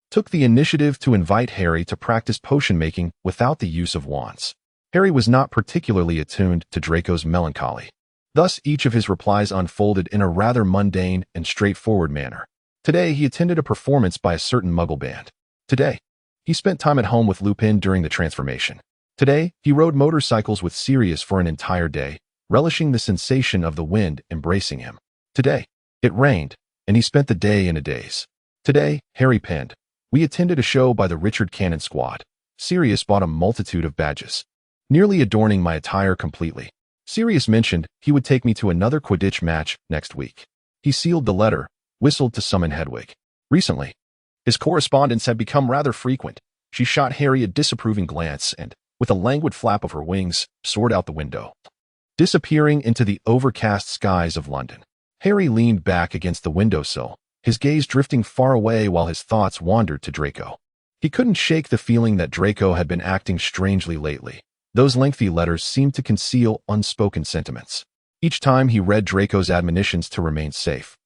took the initiative to invite Harry to practice potion-making without the use of wands. Harry was not particularly attuned to Draco's melancholy. Thus, each of his replies unfolded in a rather mundane and straightforward manner. Today, he attended a performance by a certain Muggle band. Today, he spent time at home with Lupin during the transformation. Today, he rode motorcycles with Sirius for an entire day, relishing the sensation of the wind embracing him. Today, it rained, and he spent the day in a daze. Today, Harry penned, "We attended a show by the Richard Cannon Squad. Sirius bought a multitude of badges, nearly adorning my attire completely. Sirius mentioned he would take me to another Quidditch match next week. He sealed the letter, whistled to summon Hedwig. Recently, his correspondence had become rather frequent. She shot Harry a disapproving glance and, with a languid flap of her wings, soared out the window, disappearing into the overcast skies of London. Harry leaned back against the windowsill, his gaze drifting far away while his thoughts wandered to Draco. He couldn't shake the feeling that Draco had been acting strangely lately. Those lengthy letters seemed to conceal unspoken sentiments. Each time he read Draco's admonitions to remain safe,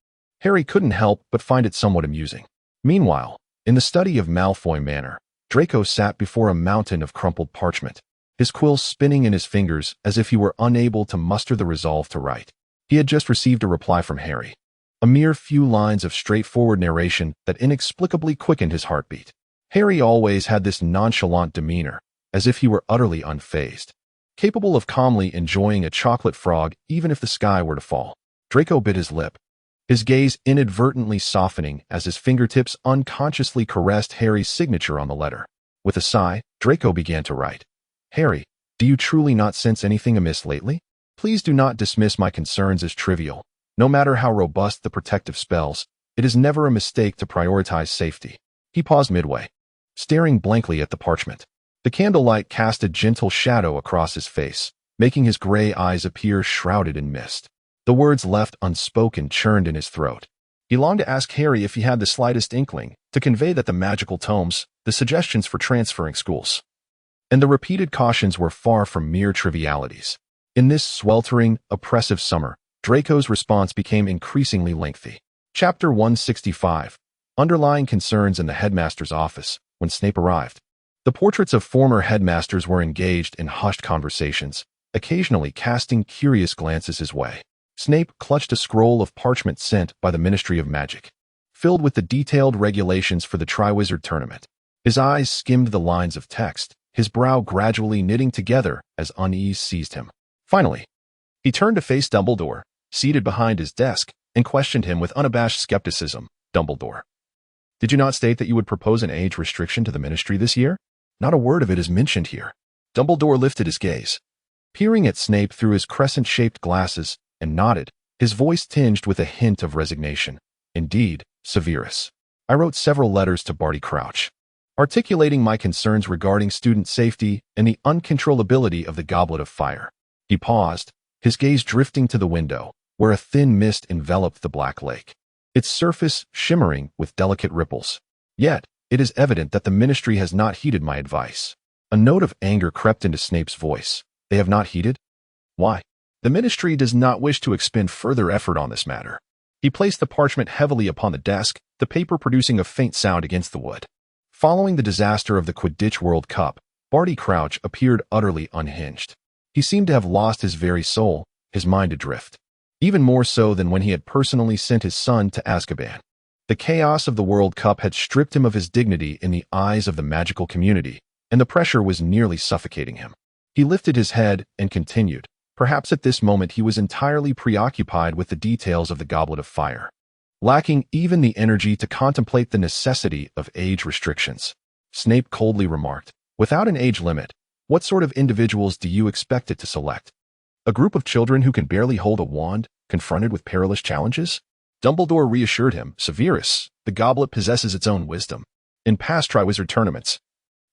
Harry couldn't help but find it somewhat amusing. Meanwhile, in the study of Malfoy Manor, Draco sat before a mountain of crumpled parchment, his quill spinning in his fingers as if he were unable to muster the resolve to write. He had just received a reply from Harry, a mere few lines of straightforward narration that inexplicably quickened his heartbeat. Harry always had this nonchalant demeanor, as if he were utterly unfazed, capable of calmly enjoying a chocolate frog even if the sky were to fall. Draco bit his lip, his gaze inadvertently softening as his fingertips unconsciously caressed Harry's signature on the letter. With a sigh, Draco began to write. "Harry, do you truly not sense anything amiss lately? Please do not dismiss my concerns as trivial. No matter how robust the protective spells, it is never a mistake to prioritize safety." He paused midway, staring blankly at the parchment. The candlelight cast a gentle shadow across his face, making his gray eyes appear shrouded in mist. The words left unspoken churned in his throat. He longed to ask Harry if he had the slightest inkling to convey that the magical tomes, the suggestions for transferring schools, and the repeated cautions were far from mere trivialities. In this sweltering, oppressive summer, Draco's response became increasingly lengthy. Chapter 165. Underlying concerns in the headmaster's office. When Snape arrived, the portraits of former headmasters were engaged in hushed conversations, occasionally casting curious glances his way. Snape clutched a scroll of parchment sent by the Ministry of Magic, filled with the detailed regulations for the Triwizard Tournament. His eyes skimmed the lines of text, his brow gradually knitting together as unease seized him. Finally, he turned to face Dumbledore, seated behind his desk, and questioned him with unabashed skepticism. "Dumbledore, did you not state that you would propose an age restriction to the Ministry this year? Not a word of it is mentioned here." Dumbledore lifted his gaze, peering at Snape through his crescent-shaped glasses, and nodded, his voice tinged with a hint of resignation. "Indeed, Severus. I wrote several letters to Barty Crouch, articulating my concerns regarding student safety and the uncontrollability of the Goblet of Fire." He paused, his gaze drifting to the window, where a thin mist enveloped the Black Lake, its surface shimmering with delicate ripples. "Yet, it is evident that the Ministry has not heeded my advice." A note of anger crept into Snape's voice. "They have not heeded? Why?" "The Ministry does not wish to expend further effort on this matter." He placed the parchment heavily upon the desk, the paper producing a faint sound against the wood. Following the disaster of the Quidditch World Cup, Barty Crouch appeared utterly unhinged. He seemed to have lost his very soul, his mind adrift. Even more so than when he had personally sent his son to Azkaban. The chaos of the World Cup had stripped him of his dignity in the eyes of the magical community, and the pressure was nearly suffocating him. He lifted his head and continued. Perhaps at this moment he was entirely preoccupied with the details of the Goblet of Fire, lacking even the energy to contemplate the necessity of age restrictions. Snape coldly remarked, "Without an age limit, what sort of individuals do you expect it to select? A group of children who can barely hold a wand, confronted with perilous challenges?" Dumbledore reassured him, "Severus, the goblet possesses its own wisdom. In past Triwizard tournaments,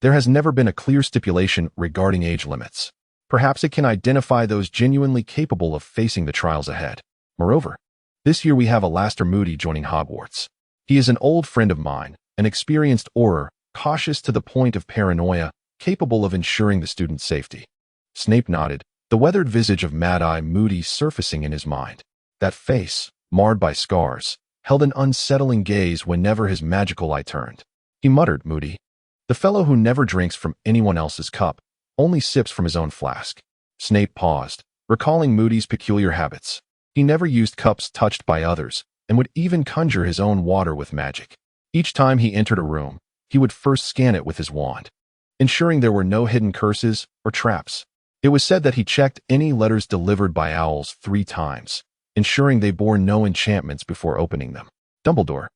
there has never been a clear stipulation regarding age limits. Perhaps it can identify those genuinely capable of facing the trials ahead. Moreover, this year we have Alastair Moody joining Hogwarts. He is an old friend of mine, an experienced Auror, cautious to the point of paranoia, capable of ensuring the student's safety. Snape nodded, the weathered visage of Mad-Eye Moody surfacing in his mind. That face, marred by scars, held an unsettling gaze whenever his magical eye turned. He muttered, Moody. The fellow who never drinks from anyone else's cup, only sips from his own flask. Snape paused, recalling Moody's peculiar habits. He never used cups touched by others, and would even conjure his own water with magic. Each time he entered a room, he would first scan it with his wand, ensuring there were no hidden curses or traps. It was said that he checked any letters delivered by owls 3 times, ensuring they bore no enchantments before opening them. Dumbledore,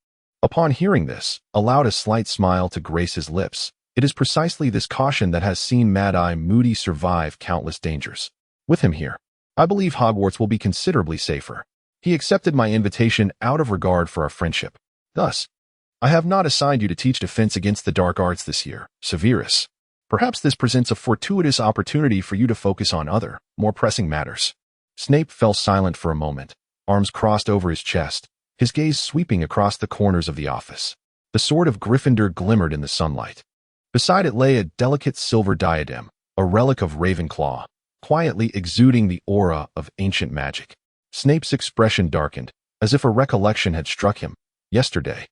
upon hearing this, allowed a slight smile to grace his lips. It is precisely this caution that has seen Mad-Eye Moody survive countless dangers. With him here, I believe Hogwarts will be considerably safer. He accepted my invitation out of regard for our friendship. Thus, I have not assigned you to teach defense against the dark arts this year, Severus. Perhaps this presents a fortuitous opportunity for you to focus on other, more pressing matters. Snape fell silent for a moment, arms crossed over his chest, his gaze sweeping across the corners of the office. The sword of Gryffindor glimmered in the sunlight. Beside it lay a delicate silver diadem, a relic of Ravenclaw, quietly exuding the aura of ancient magic. Snape's expression darkened, as if a recollection had struck him. Yesterday,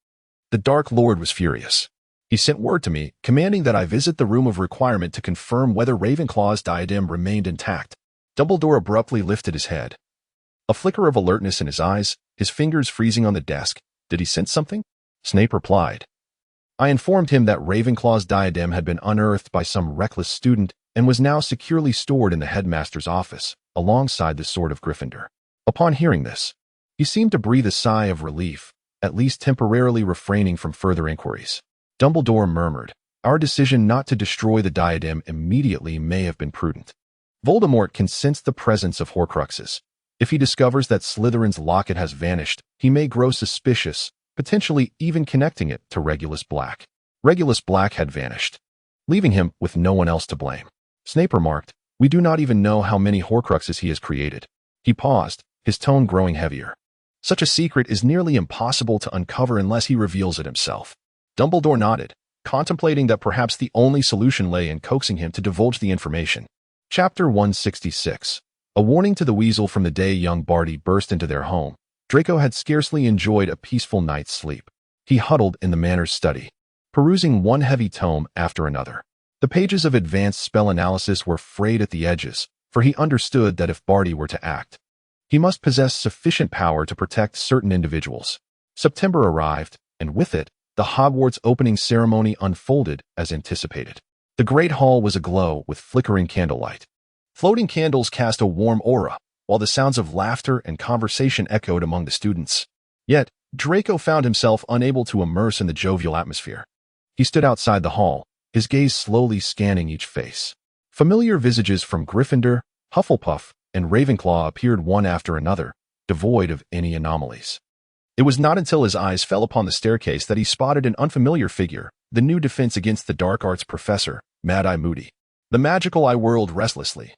the Dark Lord was furious. He sent word to me, commanding that I visit the room of requirement to confirm whether Ravenclaw's diadem remained intact. Dumbledore abruptly lifted his head. A flicker of alertness in his eyes, his fingers freezing on the desk. Did he sense something? Snape replied. I informed him that Ravenclaw's diadem had been unearthed by some reckless student and was now securely stored in the headmaster's office, alongside the sword of Gryffindor. Upon hearing this, he seemed to breathe a sigh of relief, at least temporarily refraining from further inquiries. Dumbledore murmured, our decision not to destroy the diadem immediately may have been prudent. Voldemort can sense the presence of Horcruxes. If he discovers that Slytherin's locket has vanished, he may grow suspicious, potentially even connecting it to Regulus Black. Regulus Black had vanished, leaving him with no one else to blame. Snape remarked, we do not even know how many Horcruxes he has created. He paused, his tone growing heavier. Such a secret is nearly impossible to uncover unless he reveals it himself. Dumbledore nodded, contemplating that perhaps the only solution lay in coaxing him to divulge the information. Chapter 166. A warning to the weasel. From the day young Barty burst into their home, Draco had scarcely enjoyed a peaceful night's sleep. He huddled in the manor's study, perusing one heavy tome after another. The pages of advanced spell analysis were frayed at the edges, for he understood that if Barty were to act, he must possess sufficient power to protect certain individuals. September arrived, and with it, the Hogwarts opening ceremony unfolded as anticipated. The Great Hall was aglow with flickering candlelight. Floating candles cast a warm aura, while the sounds of laughter and conversation echoed among the students. Yet, Draco found himself unable to immerse in the jovial atmosphere. He stood outside the hall, his gaze slowly scanning each face. Familiar visages from Gryffindor, Hufflepuff, and Ravenclaw appeared one after another, devoid of any anomalies. It was not until his eyes fell upon the staircase that he spotted an unfamiliar figure, the new defense against the dark arts professor, Mad-Eye Moody. The magical eye whirled restlessly,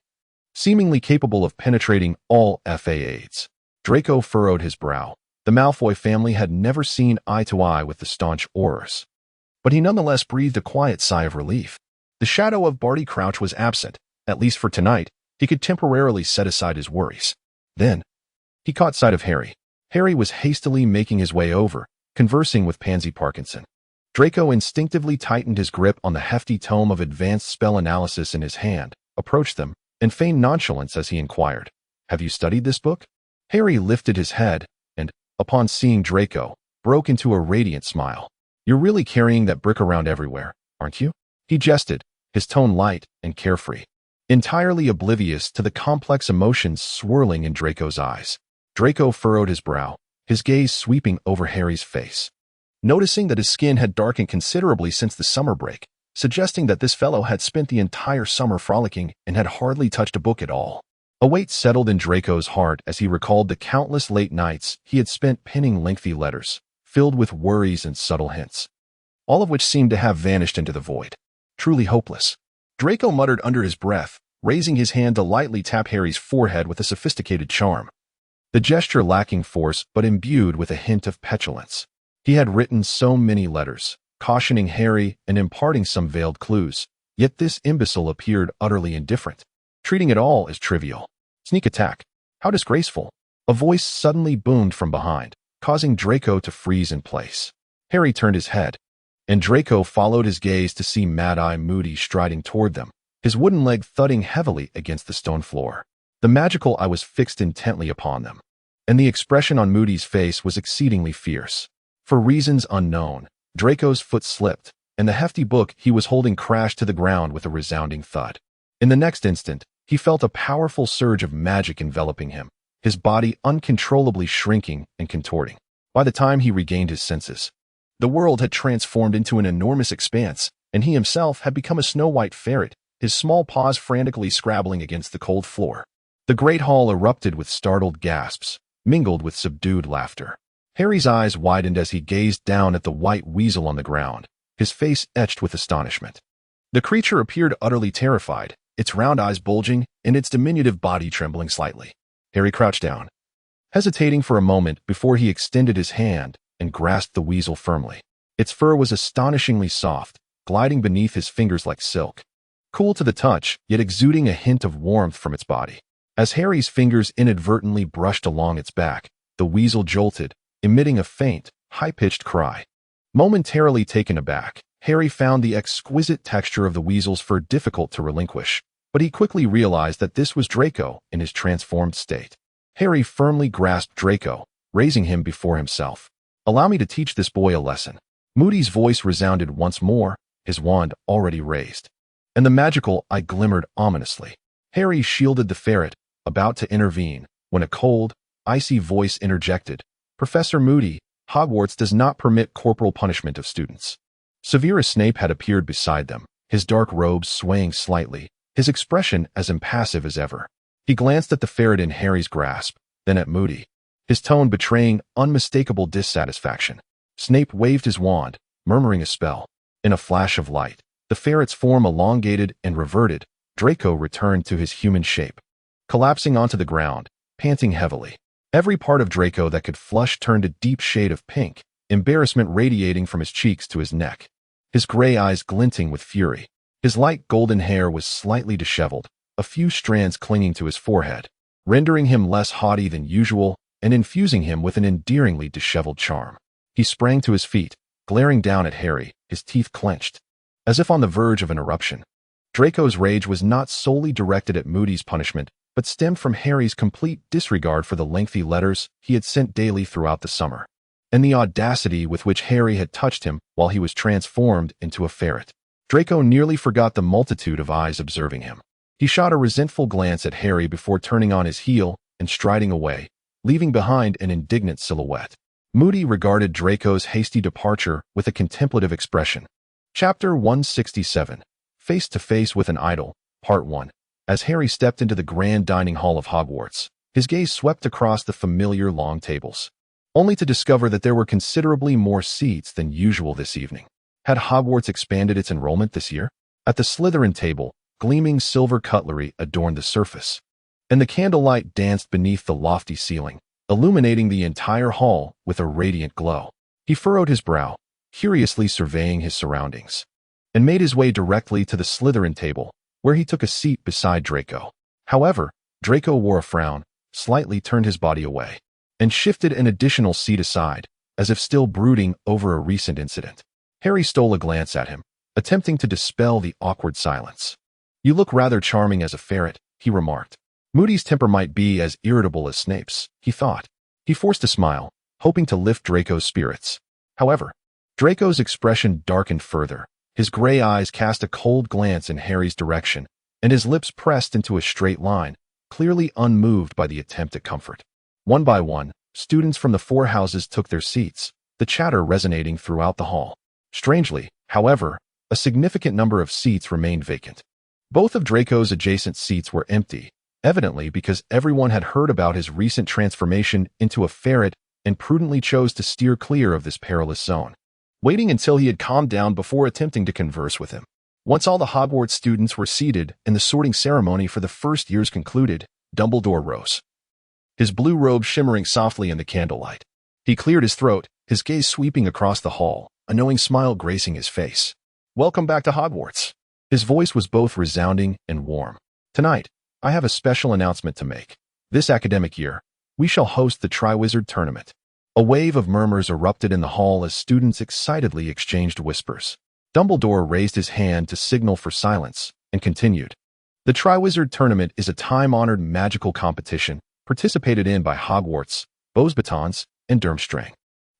seemingly capable of penetrating all FA-aids. Draco furrowed his brow. The Malfoy family had never seen eye to eye with the staunch Aurors, but he nonetheless breathed a quiet sigh of relief. The shadow of Barty Crouch was absent, at least for tonight. He could temporarily set aside his worries. Then, he caught sight of Harry. Harry was hastily making his way over, conversing with Pansy Parkinson. Draco instinctively tightened his grip on the hefty tome of advanced spell analysis in his hand, approached them, and feigned nonchalance as he inquired, have you studied this book? Harry lifted his head, and, upon seeing Draco, broke into a radiant smile. You're really carrying that brick around everywhere, aren't you? He jested, his tone light and carefree, entirely oblivious to the complex emotions swirling in Draco's eyes. Draco furrowed his brow, his gaze sweeping over Harry's face, noticing that his skin had darkened considerably since the summer break, suggesting that this fellow had spent the entire summer frolicking and had hardly touched a book at all. A weight settled in Draco's heart as he recalled the countless late nights he had spent penning lengthy letters, filled with worries and subtle hints, all of which seemed to have vanished into the void. Truly hopeless. Draco muttered under his breath, raising his hand to lightly tap Harry's forehead with a sophisticated charm. The gesture lacking force but imbued with a hint of petulance. He had written so many letters, cautioning Harry and imparting some veiled clues, yet this imbecile appeared utterly indifferent, treating it all as trivial. Sneak attack. How disgraceful. A voice suddenly boomed from behind, causing Draco to freeze in place. Harry turned his head, and Draco followed his gaze to see Mad-Eye Moody striding toward them, his wooden leg thudding heavily against the stone floor. The magical eye was fixed intently upon them, and the expression on Moody's face was exceedingly fierce. For reasons unknown, Draco's foot slipped, and the hefty book he was holding crashed to the ground with a resounding thud. In the next instant, he felt a powerful surge of magic enveloping him, his body uncontrollably shrinking and contorting. By the time he regained his senses, the world had transformed into an enormous expanse, and he himself had become a snow-white ferret, his small paws frantically scrabbling against the cold floor. The great hall erupted with startled gasps, mingled with subdued laughter. Harry's eyes widened as he gazed down at the white weasel on the ground, his face etched with astonishment. The creature appeared utterly terrified, its round eyes bulging and its diminutive body trembling slightly. Harry crouched down, hesitating for a moment before he extended his hand and grasped the weasel firmly. Its fur was astonishingly soft, gliding beneath his fingers like silk, cool to the touch, yet exuding a hint of warmth from its body. As Harry's fingers inadvertently brushed along its back, the weasel jolted, emitting a faint, high-pitched cry. Momentarily taken aback, Harry found the exquisite texture of the weasel's fur difficult to relinquish, but he quickly realized that this was Draco in his transformed state. Harry firmly grasped Draco, raising him before himself. "Allow me to teach this boy a lesson." Moody's voice resounded once more, his wand already raised, and the magical eye glimmered ominously. Harry shielded the ferret, about to intervene, when a cold, icy voice interjected, "Professor Moody, Hogwarts does not permit corporal punishment of students." Severus Snape had appeared beside them, his dark robes swaying slightly, his expression as impassive as ever. He glanced at the ferret in Harry's grasp, then at Moody, his tone betraying unmistakable dissatisfaction. Snape waved his wand, murmuring a spell. In a flash of light, the ferret's form elongated and reverted. Draco returned to his human shape, collapsing onto the ground, panting heavily. Every part of Draco that could flush turned a deep shade of pink, embarrassment radiating from his cheeks to his neck, his gray eyes glinting with fury. His light golden hair was slightly disheveled, a few strands clinging to his forehead, rendering him less haughty than usual and infusing him with an endearingly disheveled charm. He sprang to his feet, glaring down at Harry, his teeth clenched, as if on the verge of an eruption. Draco's rage was not solely directed at Moody's punishment, but stemmed from Harry's complete disregard for the lengthy letters he had sent daily throughout the summer, and the audacity with which Harry had touched him while he was transformed into a ferret. Draco nearly forgot the multitude of eyes observing him. He shot a resentful glance at Harry before turning on his heel and striding away, leaving behind an indignant silhouette. Moody regarded Draco's hasty departure with a contemplative expression. Chapter 167. Face to Face with an Idol, Part 1. As Harry stepped into the grand dining hall of Hogwarts, his gaze swept across the familiar long tables, only to discover that there were considerably more seats than usual this evening. Had Hogwarts expanded its enrollment this year? At the Slytherin table, gleaming silver cutlery adorned the surface, and the candlelight danced beneath the lofty ceiling, illuminating the entire hall with a radiant glow. He furrowed his brow, curiously surveying his surroundings, and made his way directly to the Slytherin table, where he took a seat beside Draco. However, Draco wore a frown, slightly turned his body away, and shifted an additional seat aside, as if still brooding over a recent incident. Harry stole a glance at him, attempting to dispel the awkward silence. "You look rather charming as a ferret," he remarked. Moody's temper might be as irritable as Snape's, he thought. He forced a smile, hoping to lift Draco's spirits. However, Draco's expression darkened further. His gray eyes cast a cold glance in Harry's direction, and his lips pressed into a straight line, clearly unmoved by the attempt at comfort. One by one, students from the four houses took their seats, the chatter resonating throughout the hall. Strangely, however, a significant number of seats remained vacant. Both of Draco's adjacent seats were empty, evidently because everyone had heard about his recent transformation into a ferret and prudently chose to steer clear of this perilous zone, waiting until he had calmed down before attempting to converse with him. Once all the Hogwarts students were seated and the sorting ceremony for the first years concluded, Dumbledore rose, his blue robe shimmering softly in the candlelight. He cleared his throat, his gaze sweeping across the hall, a knowing smile gracing his face. "Welcome back to Hogwarts." His voice was both resounding and warm. "Tonight, I have a special announcement to make. This academic year, we shall host the Triwizard Tournament." A wave of murmurs erupted in the hall as students excitedly exchanged whispers. Dumbledore raised his hand to signal for silence and continued. "The Triwizard Tournament is a time-honored magical competition participated in by Hogwarts, Beauxbatons, and Durmstrang.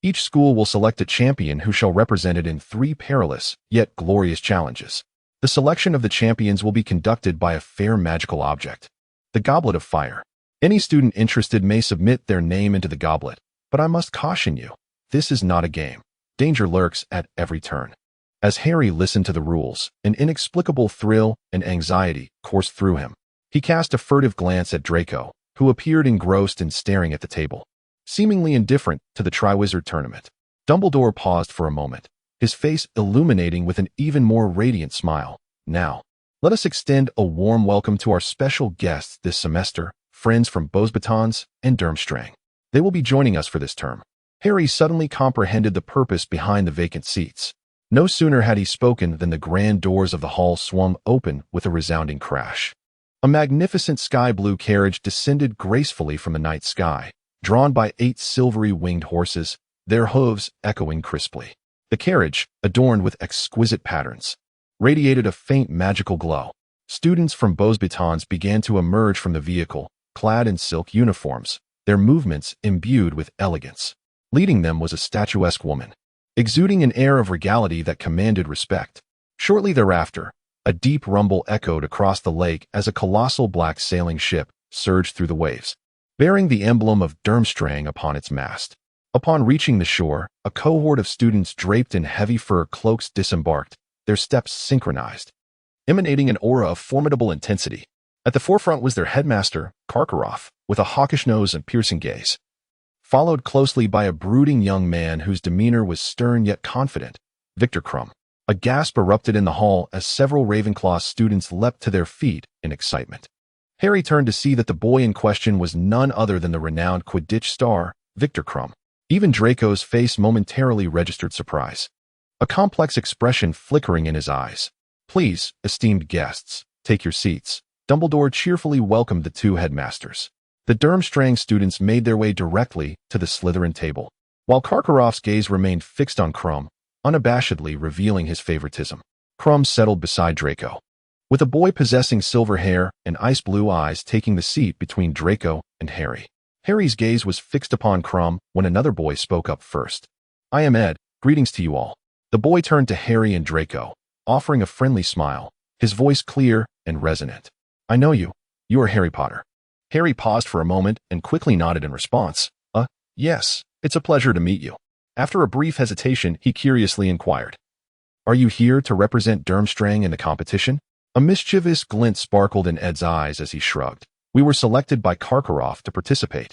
Each school will select a champion who shall represent it in 3 perilous, yet glorious challenges. The selection of the champions will be conducted by a fair magical object, the Goblet of Fire. Any student interested may submit their name into the goblet, but I must caution you, this is not a game. Danger lurks at every turn." As Harry listened to the rules, an inexplicable thrill and anxiety coursed through him. He cast a furtive glance at Draco, who appeared engrossed and staring at the table, seemingly indifferent to the Triwizard Tournament. Dumbledore paused for a moment, his face illuminating with an even more radiant smile. "Now, let us extend a warm welcome to our special guests this semester, friends from Beauxbatons and Durmstrang. They will be joining us for this term." Harry suddenly comprehended the purpose behind the vacant seats. No sooner had he spoken than the grand doors of the hall swung open with a resounding crash. A magnificent sky-blue carriage descended gracefully from the night sky, drawn by 8 silvery winged horses, their hooves echoing crisply. The carriage, adorned with exquisite patterns, radiated a faint magical glow. Students from Beauxbatons began to emerge from the vehicle, clad in silk uniforms, their movements imbued with elegance. Leading them was a statuesque woman, exuding an air of regality that commanded respect. Shortly thereafter, a deep rumble echoed across the lake as a colossal black sailing ship surged through the waves, bearing the emblem of Durmstrang upon its mast. Upon reaching the shore, a cohort of students draped in heavy fur cloaks disembarked, their steps synchronized, emanating an aura of formidable intensity. At the forefront was their headmaster, Karkaroff, with a hawkish nose and piercing gaze, followed closely by a brooding young man whose demeanor was stern yet confident, Victor Krum. A gasp erupted in the hall as several Ravenclaw students leapt to their feet in excitement. Harry turned to see that the boy in question was none other than the renowned Quidditch star, Victor Krum. Even Draco's face momentarily registered surprise, a complex expression flickering in his eyes. "Please, esteemed guests, take your seats." Dumbledore cheerfully welcomed the 2 headmasters. The Durmstrang students made their way directly to the Slytherin table, while Karkaroff's gaze remained fixed on Krum, unabashedly revealing his favoritism. Krum settled beside Draco, with a boy possessing silver hair and ice-blue eyes taking the seat between Draco and Harry. Harry's gaze was fixed upon Krum when another boy spoke up first. "I am Ed, greetings to you all." The boy turned to Harry and Draco, offering a friendly smile, his voice clear and resonant. "I know you. You are Harry Potter." Harry paused for a moment and quickly nodded in response. Yes, it's a pleasure to meet you." After a brief hesitation, he curiously inquired, "Are you here to represent Durmstrang in the competition?" A mischievous glint sparkled in Ed's eyes as he shrugged. "We were selected by Karkaroff to participate.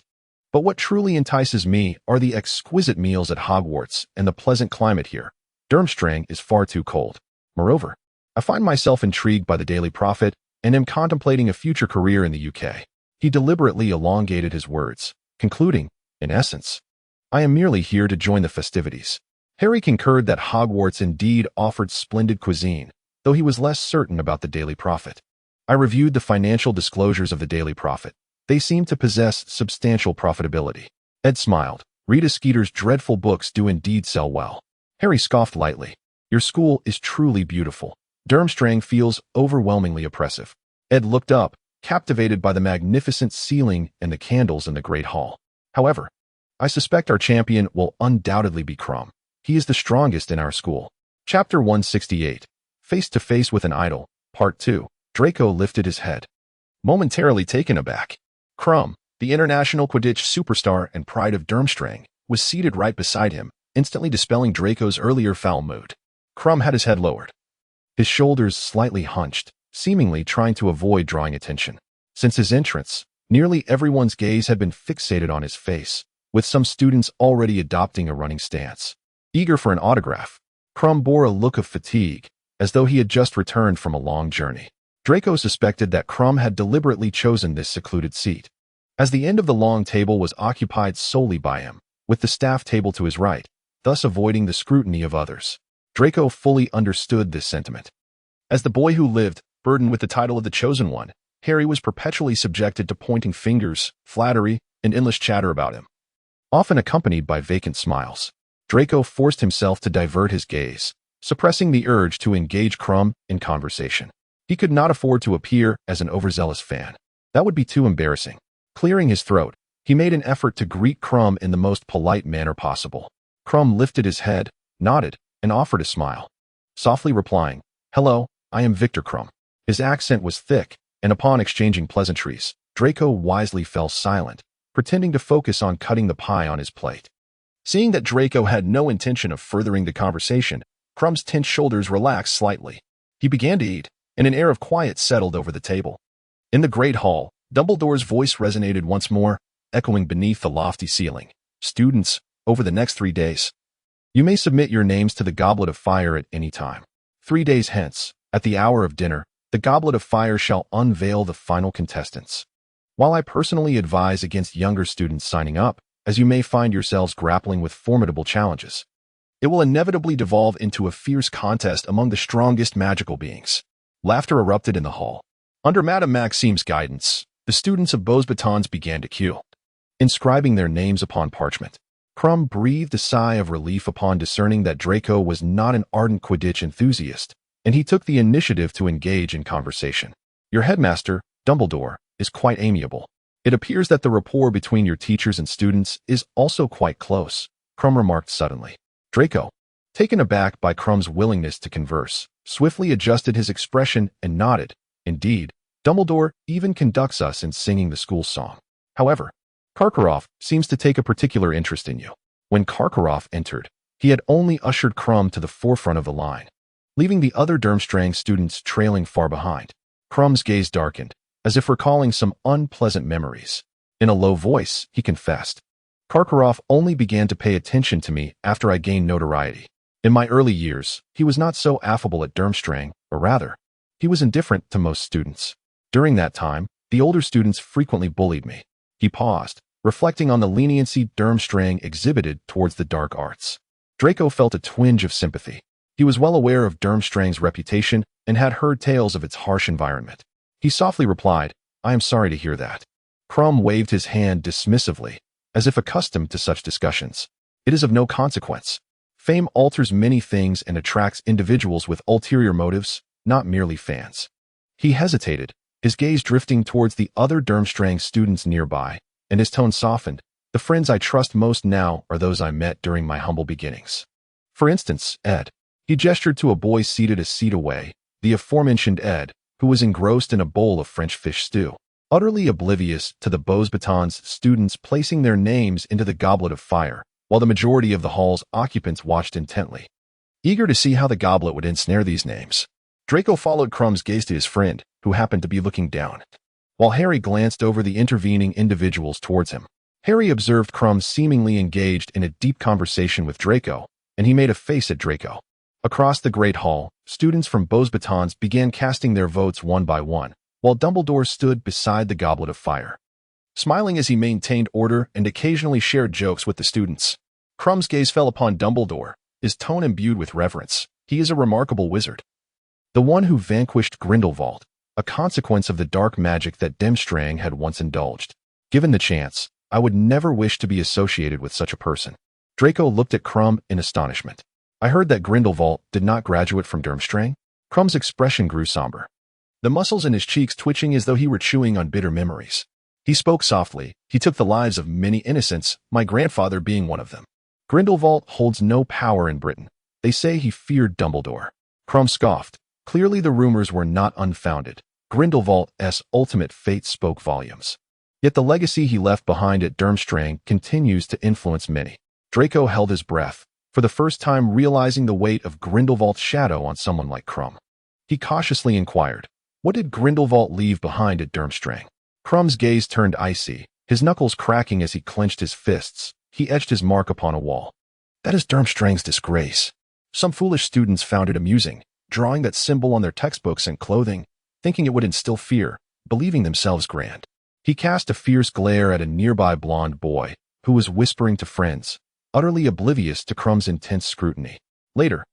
But what truly entices me are the exquisite meals at Hogwarts and the pleasant climate here. Durmstrang is far too cold. Moreover, I find myself intrigued by the Daily Prophet and am contemplating a future career in the UK." He deliberately elongated his words, concluding, "In essence, I am merely here to join the festivities." Harry concurred that Hogwarts indeed offered splendid cuisine, though he was less certain about the Daily Prophet. "I reviewed the financial disclosures of the Daily Prophet. They seem to possess substantial profitability." Ed smiled. "Rita Skeeter's dreadful books do indeed sell well." Harry scoffed lightly. "Your school is truly beautiful. Durmstrang feels overwhelmingly oppressive." Ed looked up, captivated by the magnificent ceiling and the candles in the Great Hall. "However, I suspect our champion will undoubtedly be Krum. He is the strongest in our school." Chapter 168, Face to Face with an Idol, Part 2. Draco lifted his head, momentarily taken aback. Krum, the international Quidditch superstar and pride of Durmstrang, was seated right beside him, instantly dispelling Draco's earlier foul mood. Krum had his head lowered, his shoulders slightly hunched, seemingly trying to avoid drawing attention. Since his entrance, nearly everyone's gaze had been fixated on his face, with some students already adopting a running stance, eager for an autograph. Krum bore a look of fatigue, as though he had just returned from a long journey. Draco suspected that Krum had deliberately chosen this secluded seat, as the end of the long table was occupied solely by him, with the staff table to his right. thus avoiding the scrutiny of others. Draco fully understood this sentiment. As the boy who lived, burdened with the title of the Chosen One, Harry was perpetually subjected to pointing fingers, flattery, and endless chatter about him, often accompanied by vacant smiles. Draco forced himself to divert his gaze, suppressing the urge to engage Krum in conversation. He could not afford to appear as an overzealous fan. That would be too embarrassing. Clearing his throat, he made an effort to greet Krum in the most polite manner possible. Krum lifted his head, nodded, and offered a smile, softly replying, "Hello, I am Victor Krum." His accent was thick, and upon exchanging pleasantries, Draco wisely fell silent, pretending to focus on cutting the pie on his plate. Seeing that Draco had no intention of furthering the conversation, Krum's tense shoulders relaxed slightly. He began to eat, and an air of quiet settled over the table. In the great hall, Dumbledore's voice resonated once more, echoing beneath the lofty ceiling. "Students, over the next 3 days, you may submit your names to the Goblet of Fire at any time. 3 days hence, at the hour of dinner, the Goblet of Fire shall unveil the final contestants. While I personally advise against younger students signing up, as you may find yourselves grappling with formidable challenges, it will inevitably devolve into a fierce contest among the strongest magical beings." Laughter erupted in the hall. Under Madame Maxime's guidance, the students of Beauxbatons began to queue, inscribing their names upon parchment. Krum breathed a sigh of relief upon discerning that Draco was not an ardent Quidditch enthusiast, and he took the initiative to engage in conversation. "Your headmaster, Dumbledore, is quite amiable. It appears that the rapport between your teachers and students is also quite close," Krum remarked suddenly. Draco, taken aback by Krum's willingness to converse, swiftly adjusted his expression and nodded. "Indeed, Dumbledore even conducts us in singing the school song. However, Karkaroff seems to take a particular interest in you." When Karkaroff entered, he had only ushered Krum to the forefront of the line, leaving the other Durmstrang students trailing far behind. Krum's gaze darkened, as if recalling some unpleasant memories. In a low voice, he confessed, "Karkaroff only began to pay attention to me after I gained notoriety. In my early years, he was not so affable at Durmstrang, or rather, he was indifferent to most students. During that time, the older students frequently bullied me." He paused, reflecting on the leniency Durmstrang exhibited towards the dark arts. Draco felt a twinge of sympathy. He was well aware of Durmstrang's reputation and had heard tales of its harsh environment. He softly replied, "I am sorry to hear that." Krum waved his hand dismissively, as if accustomed to such discussions. "It is of no consequence. Fame alters many things and attracts individuals with ulterior motives, not merely fans." He hesitated, his gaze drifting towards the other Durmstrang students nearby, and his tone softened. "The friends I trust most now are those I met during my humble beginnings. For instance, Ed." He gestured to a boy seated a seat away, the aforementioned Ed, who was engrossed in a bowl of French fish stew, utterly oblivious to the Beauxbatons students placing their names into the Goblet of Fire, while the majority of the hall's occupants watched intently, eager to see how the goblet would ensnare these names. Draco followed Krum's gaze to his friend, who happened to be looking down, while Harry glanced over the intervening individuals towards him. Harry observed Krum seemingly engaged in a deep conversation with Draco, and he made a face at Draco. Across the Great Hall, students from Beauxbatons began casting their votes one by one, while Dumbledore stood beside the Goblet of Fire, smiling as he maintained order and occasionally shared jokes with the students. Krum's gaze fell upon Dumbledore, his tone imbued with reverence. "He is a remarkable wizard. The one who vanquished Grindelwald, a consequence of the dark magic that Durmstrang had once indulged. Given the chance, I would never wish to be associated with such a person." Draco looked at Krum in astonishment. "I heard that Grindelwald did not graduate from Durmstrang?" Krum's expression grew somber, the muscles in his cheeks twitching as though he were chewing on bitter memories. He spoke softly. "He took the lives of many innocents, my grandfather being one of them. Grindelwald holds no power in Britain. They say he feared Dumbledore." Krum scoffed. Clearly the rumors were not unfounded. Grindelwald's ultimate fate spoke volumes. Yet the legacy he left behind at Durmstrang continues to influence many. Draco held his breath, for the first time realizing the weight of Grindelwald's shadow on someone like Krum. He cautiously inquired, "What did Grindelwald leave behind at Durmstrang?" Krum's gaze turned icy, his knuckles cracking as he clenched his fists. He etched his mark upon a wall. "That is Durmstrang's disgrace. Some foolish students found it amusing, drawing that symbol on their textbooks and clothing, thinking it would instill fear, believing themselves grand." He cast a fierce glare at a nearby blond boy, who was whispering to friends, utterly oblivious to Krumm's intense scrutiny. Later,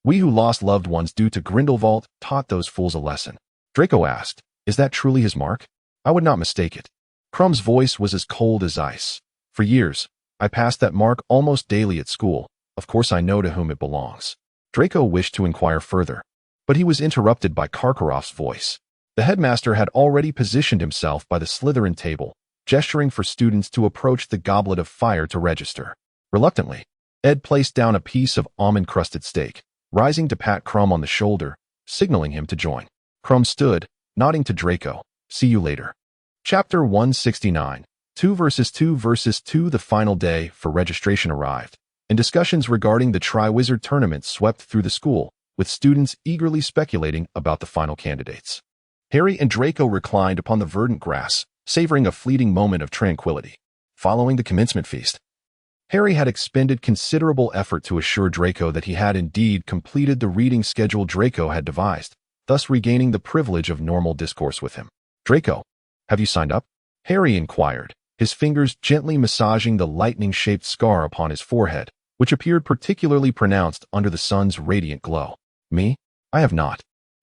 we who lost loved ones due to Grindelwald taught those fools a lesson. Draco asked, "Is that truly his mark?" "I would not mistake it." Krumm's voice was as cold as ice. "For years, I passed that mark almost daily at school. Of course I know to whom it belongs." Draco wished to inquire further, but he was interrupted by Karkaroff's voice. The headmaster had already positioned himself by the Slytherin table, gesturing for students to approach the goblet of fire to register. Reluctantly, Ed placed down a piece of almond-crusted steak, rising to pat Krumm on the shoulder, signaling him to join. Krumm stood, nodding to Draco. "See you later." Chapter 169. 2 vs 2 vs 2. The final day for registration arrived, and discussions regarding the Triwizard Tournament swept through the school, with students eagerly speculating about the final candidates. Harry and Draco reclined upon the verdant grass, savoring a fleeting moment of tranquility. Following the commencement feast, Harry had expended considerable effort to assure Draco that he had indeed completed the reading schedule Draco had devised, thus regaining the privilege of normal discourse with him. "Draco, have you signed up?" Harry inquired, his fingers gently massaging the lightning-shaped scar upon his forehead, which appeared particularly pronounced under the sun's radiant glow. "Me? I have not.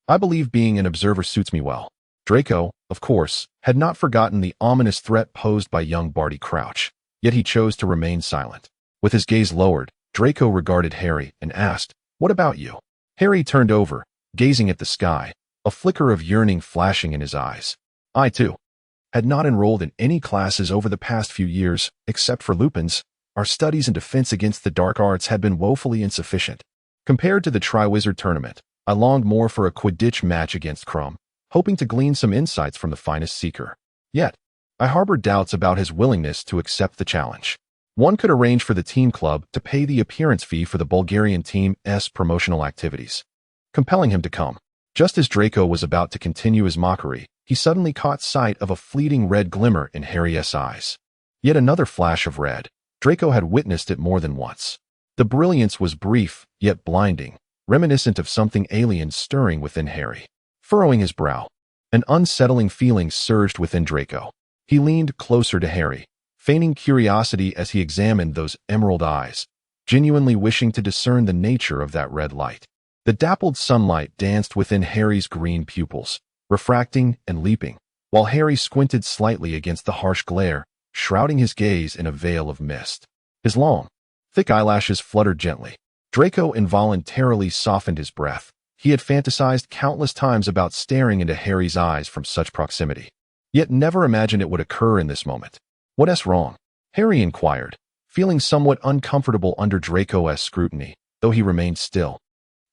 I believe being an observer suits me well." Draco, of course, had not forgotten the ominous threat posed by young Barty Crouch, yet he chose to remain silent. With his gaze lowered, Draco regarded Harry and asked, "What about you?" Harry turned over, gazing at the sky, a flicker of yearning flashing in his eyes. "I, too, had not enrolled in any classes over the past few years, except for Lupin's. Our studies in defense against the dark arts had been woefully insufficient. Compared to the Triwizard Tournament, I longed more for a Quidditch match against Krumm, hoping to glean some insights from the finest seeker. Yet, I harbored doubts about his willingness to accept the challenge. One could arrange for the team club to pay the appearance fee for the Bulgarian team's promotional activities, compelling him to come. Just as Draco was about to continue his mockery, he suddenly caught sight of a fleeting red glimmer in Harry's eyes. Yet another flash of red. Draco had witnessed it more than once. The brilliance was brief, yet blinding, reminiscent of something alien stirring within Harry. Furrowing his brow, an unsettling feeling surged within Draco. He leaned closer to Harry, feigning curiosity as he examined those emerald eyes, genuinely wishing to discern the nature of that red light. The dappled sunlight danced within Harry's green pupils, refracting and leaping, while Harry squinted slightly against the harsh glare, shrouding his gaze in a veil of mist. His long, thick eyelashes fluttered gently. Draco involuntarily softened his breath. He had fantasized countless times about staring into Harry's eyes from such proximity, yet never imagined it would occur in this moment. "What's wrong?" Harry inquired, feeling somewhat uncomfortable under Draco's scrutiny, though he remained still,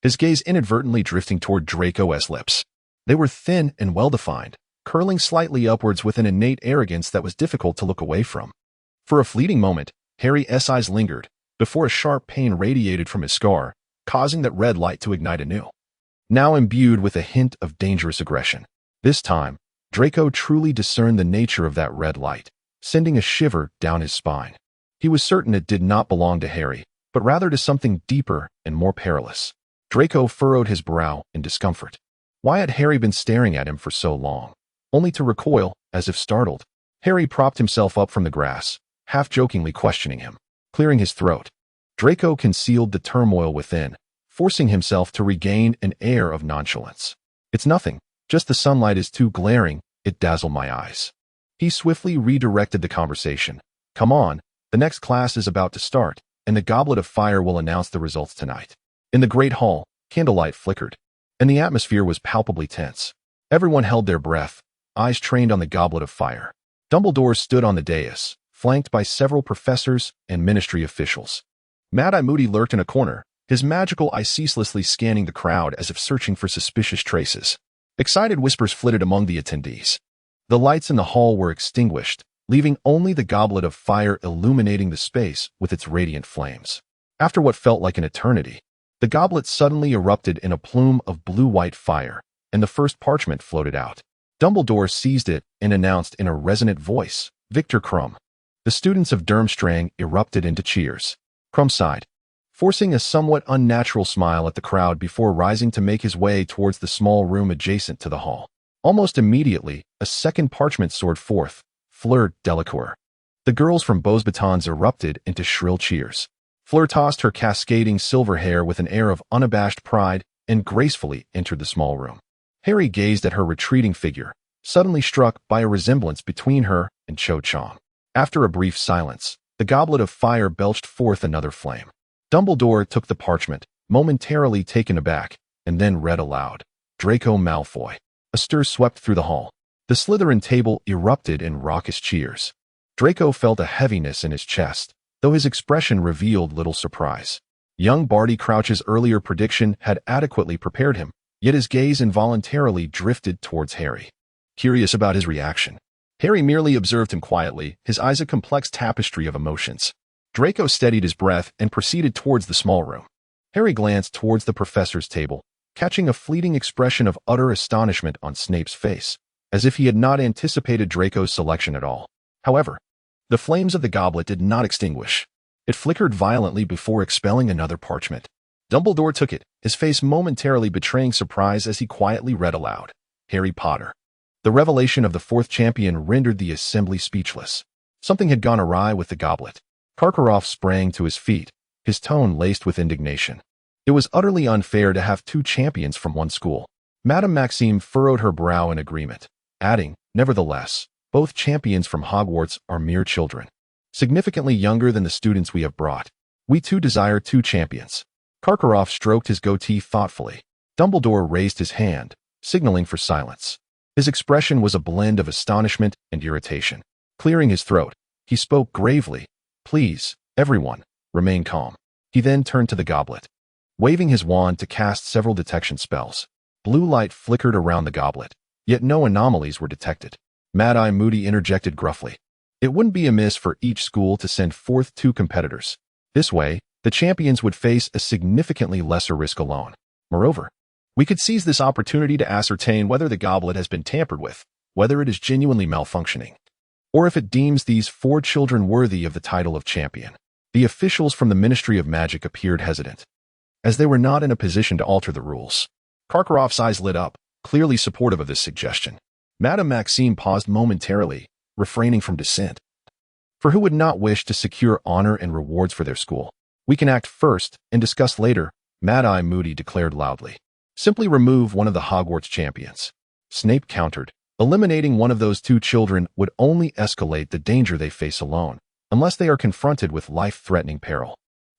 his gaze inadvertently drifting toward Draco's lips. They were thin and well-defined, curling slightly upwards with an innate arrogance that was difficult to look away from. For a fleeting moment, Harry's eyes lingered, before a sharp pain radiated from his scar, causing that red light to ignite anew, now imbued with a hint of dangerous aggression. This time, Draco truly discerned the nature of that red light, sending a shiver down his spine. He was certain it did not belong to Harry, but rather to something deeper and more perilous. Draco furrowed his brow in discomfort. Why had Harry been staring at him for so long? Only to recoil, as if startled. Harry propped himself up from the grass, half-jokingly questioning him. Clearing his throat, Draco concealed the turmoil within, forcing himself to regain an air of nonchalance. "It's nothing, just the sunlight is too glaring, it dazzled my eyes." He swiftly redirected the conversation. "Come on, the next class is about to start, and the Goblet of Fire will announce the results tonight." In the great hall, candlelight flickered, and the atmosphere was palpably tense. Everyone held their breath, eyes trained on the Goblet of Fire. Dumbledore stood on the dais, flanked by several professors and ministry officials. Mad-Eye Moody lurked in a corner, his magical eye ceaselessly scanning the crowd as if searching for suspicious traces. Excited whispers flitted among the attendees. The lights in the hall were extinguished, leaving only the Goblet of Fire illuminating the space with its radiant flames. After what felt like an eternity, the goblet suddenly erupted in a plume of blue-white fire, and the first parchment floated out. Dumbledore seized it and announced in a resonant voice, "Victor Krumm." The students of Durmstrang erupted into cheers. Krumm sighed, forcing a somewhat unnatural smile at the crowd before rising to make his way towards the small room adjacent to the hall. Almost immediately, a second parchment soared forth, Fleur Delacour. The girls from Beauxbatons erupted into shrill cheers. Fleur tossed her cascading silver hair with an air of unabashed pride and gracefully entered the small room. Harry gazed at her retreating figure, suddenly struck by a resemblance between her and Cho Chang. After a brief silence, the goblet of fire belched forth another flame. Dumbledore took the parchment, momentarily taken aback, and then read aloud, Draco Malfoy. A stir swept through the hall. The Slytherin table erupted in raucous cheers. Draco felt a heaviness in his chest, though his expression revealed little surprise. Young Barty Crouch's earlier prediction had adequately prepared him, yet his gaze involuntarily drifted towards Harry. Curious about his reaction, Harry merely observed him quietly, his eyes a complex tapestry of emotions. Draco steadied his breath and proceeded towards the small room. Harry glanced towards the professor's table, catching a fleeting expression of utter astonishment on Snape's face, as if he had not anticipated Draco's selection at all. However, the flames of the goblet did not extinguish. It flickered violently before expelling another parchment. Dumbledore took it, his face momentarily betraying surprise as he quietly read aloud, Harry Potter. The revelation of the fourth champion rendered the assembly speechless. Something had gone awry with the goblet. Karkaroff sprang to his feet, his tone laced with indignation. It was utterly unfair to have two champions from one school. Madame Maxime furrowed her brow in agreement, adding, nevertheless, both champions from Hogwarts are mere children, significantly younger than the students we have brought. We too desire two champions. Karkaroff stroked his goatee thoughtfully. Dumbledore raised his hand, signaling for silence. His expression was a blend of astonishment and irritation. Clearing his throat, he spoke gravely, Please, everyone, remain calm. He then turned to the goblet. Waving his wand to cast several detection spells, blue light flickered around the goblet, yet no anomalies were detected. Mad-Eye Moody interjected gruffly. It wouldn't be amiss for each school to send forth two competitors. This way, the champions would face a significantly lesser risk alone. Moreover, we could seize this opportunity to ascertain whether the goblet has been tampered with, whether it is genuinely malfunctioning, or if it deems these four children worthy of the title of champion. The officials from the Ministry of Magic appeared hesitant, as they were not in a position to alter the rules. Karkaroff's eyes lit up, clearly supportive of this suggestion. Madame Maxime paused momentarily, refraining from dissent. For who would not wish to secure honor and rewards for their school? We can act first and discuss later, Mad-Eye Moody declared loudly. Simply remove one of the Hogwarts champions. Snape countered. Eliminating one of those two children would only escalate the danger they face alone, unless they are confronted with life-threatening peril.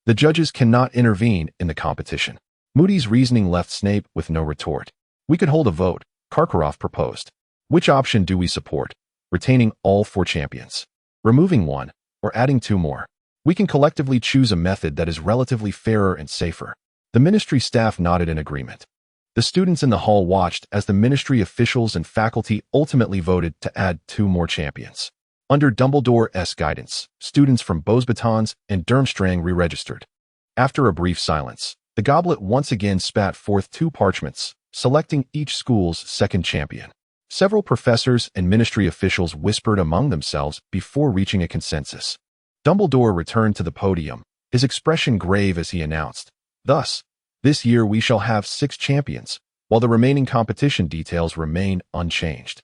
The judges cannot intervene in the competition. Moody's reasoning left Snape with no retort. We could hold a vote, Karkaroff proposed. Which option do we support? Retaining all four champions, removing one, or adding two more? We can collectively choose a method that is relatively fairer and safer. The ministry staff nodded in agreement. The students in the hall watched as the ministry officials and faculty ultimately voted to add two more champions. Under Dumbledore's guidance, students from Beauxbatons and Durmstrang re-registered. After a brief silence, the goblet once again spat forth two parchments, selecting each school's second champion. Several professors and ministry officials whispered among themselves before reaching a consensus. Dumbledore returned to the podium, his expression grave as he announced, Thus, this year we shall have 6 champions, while the remaining competition details remain unchanged.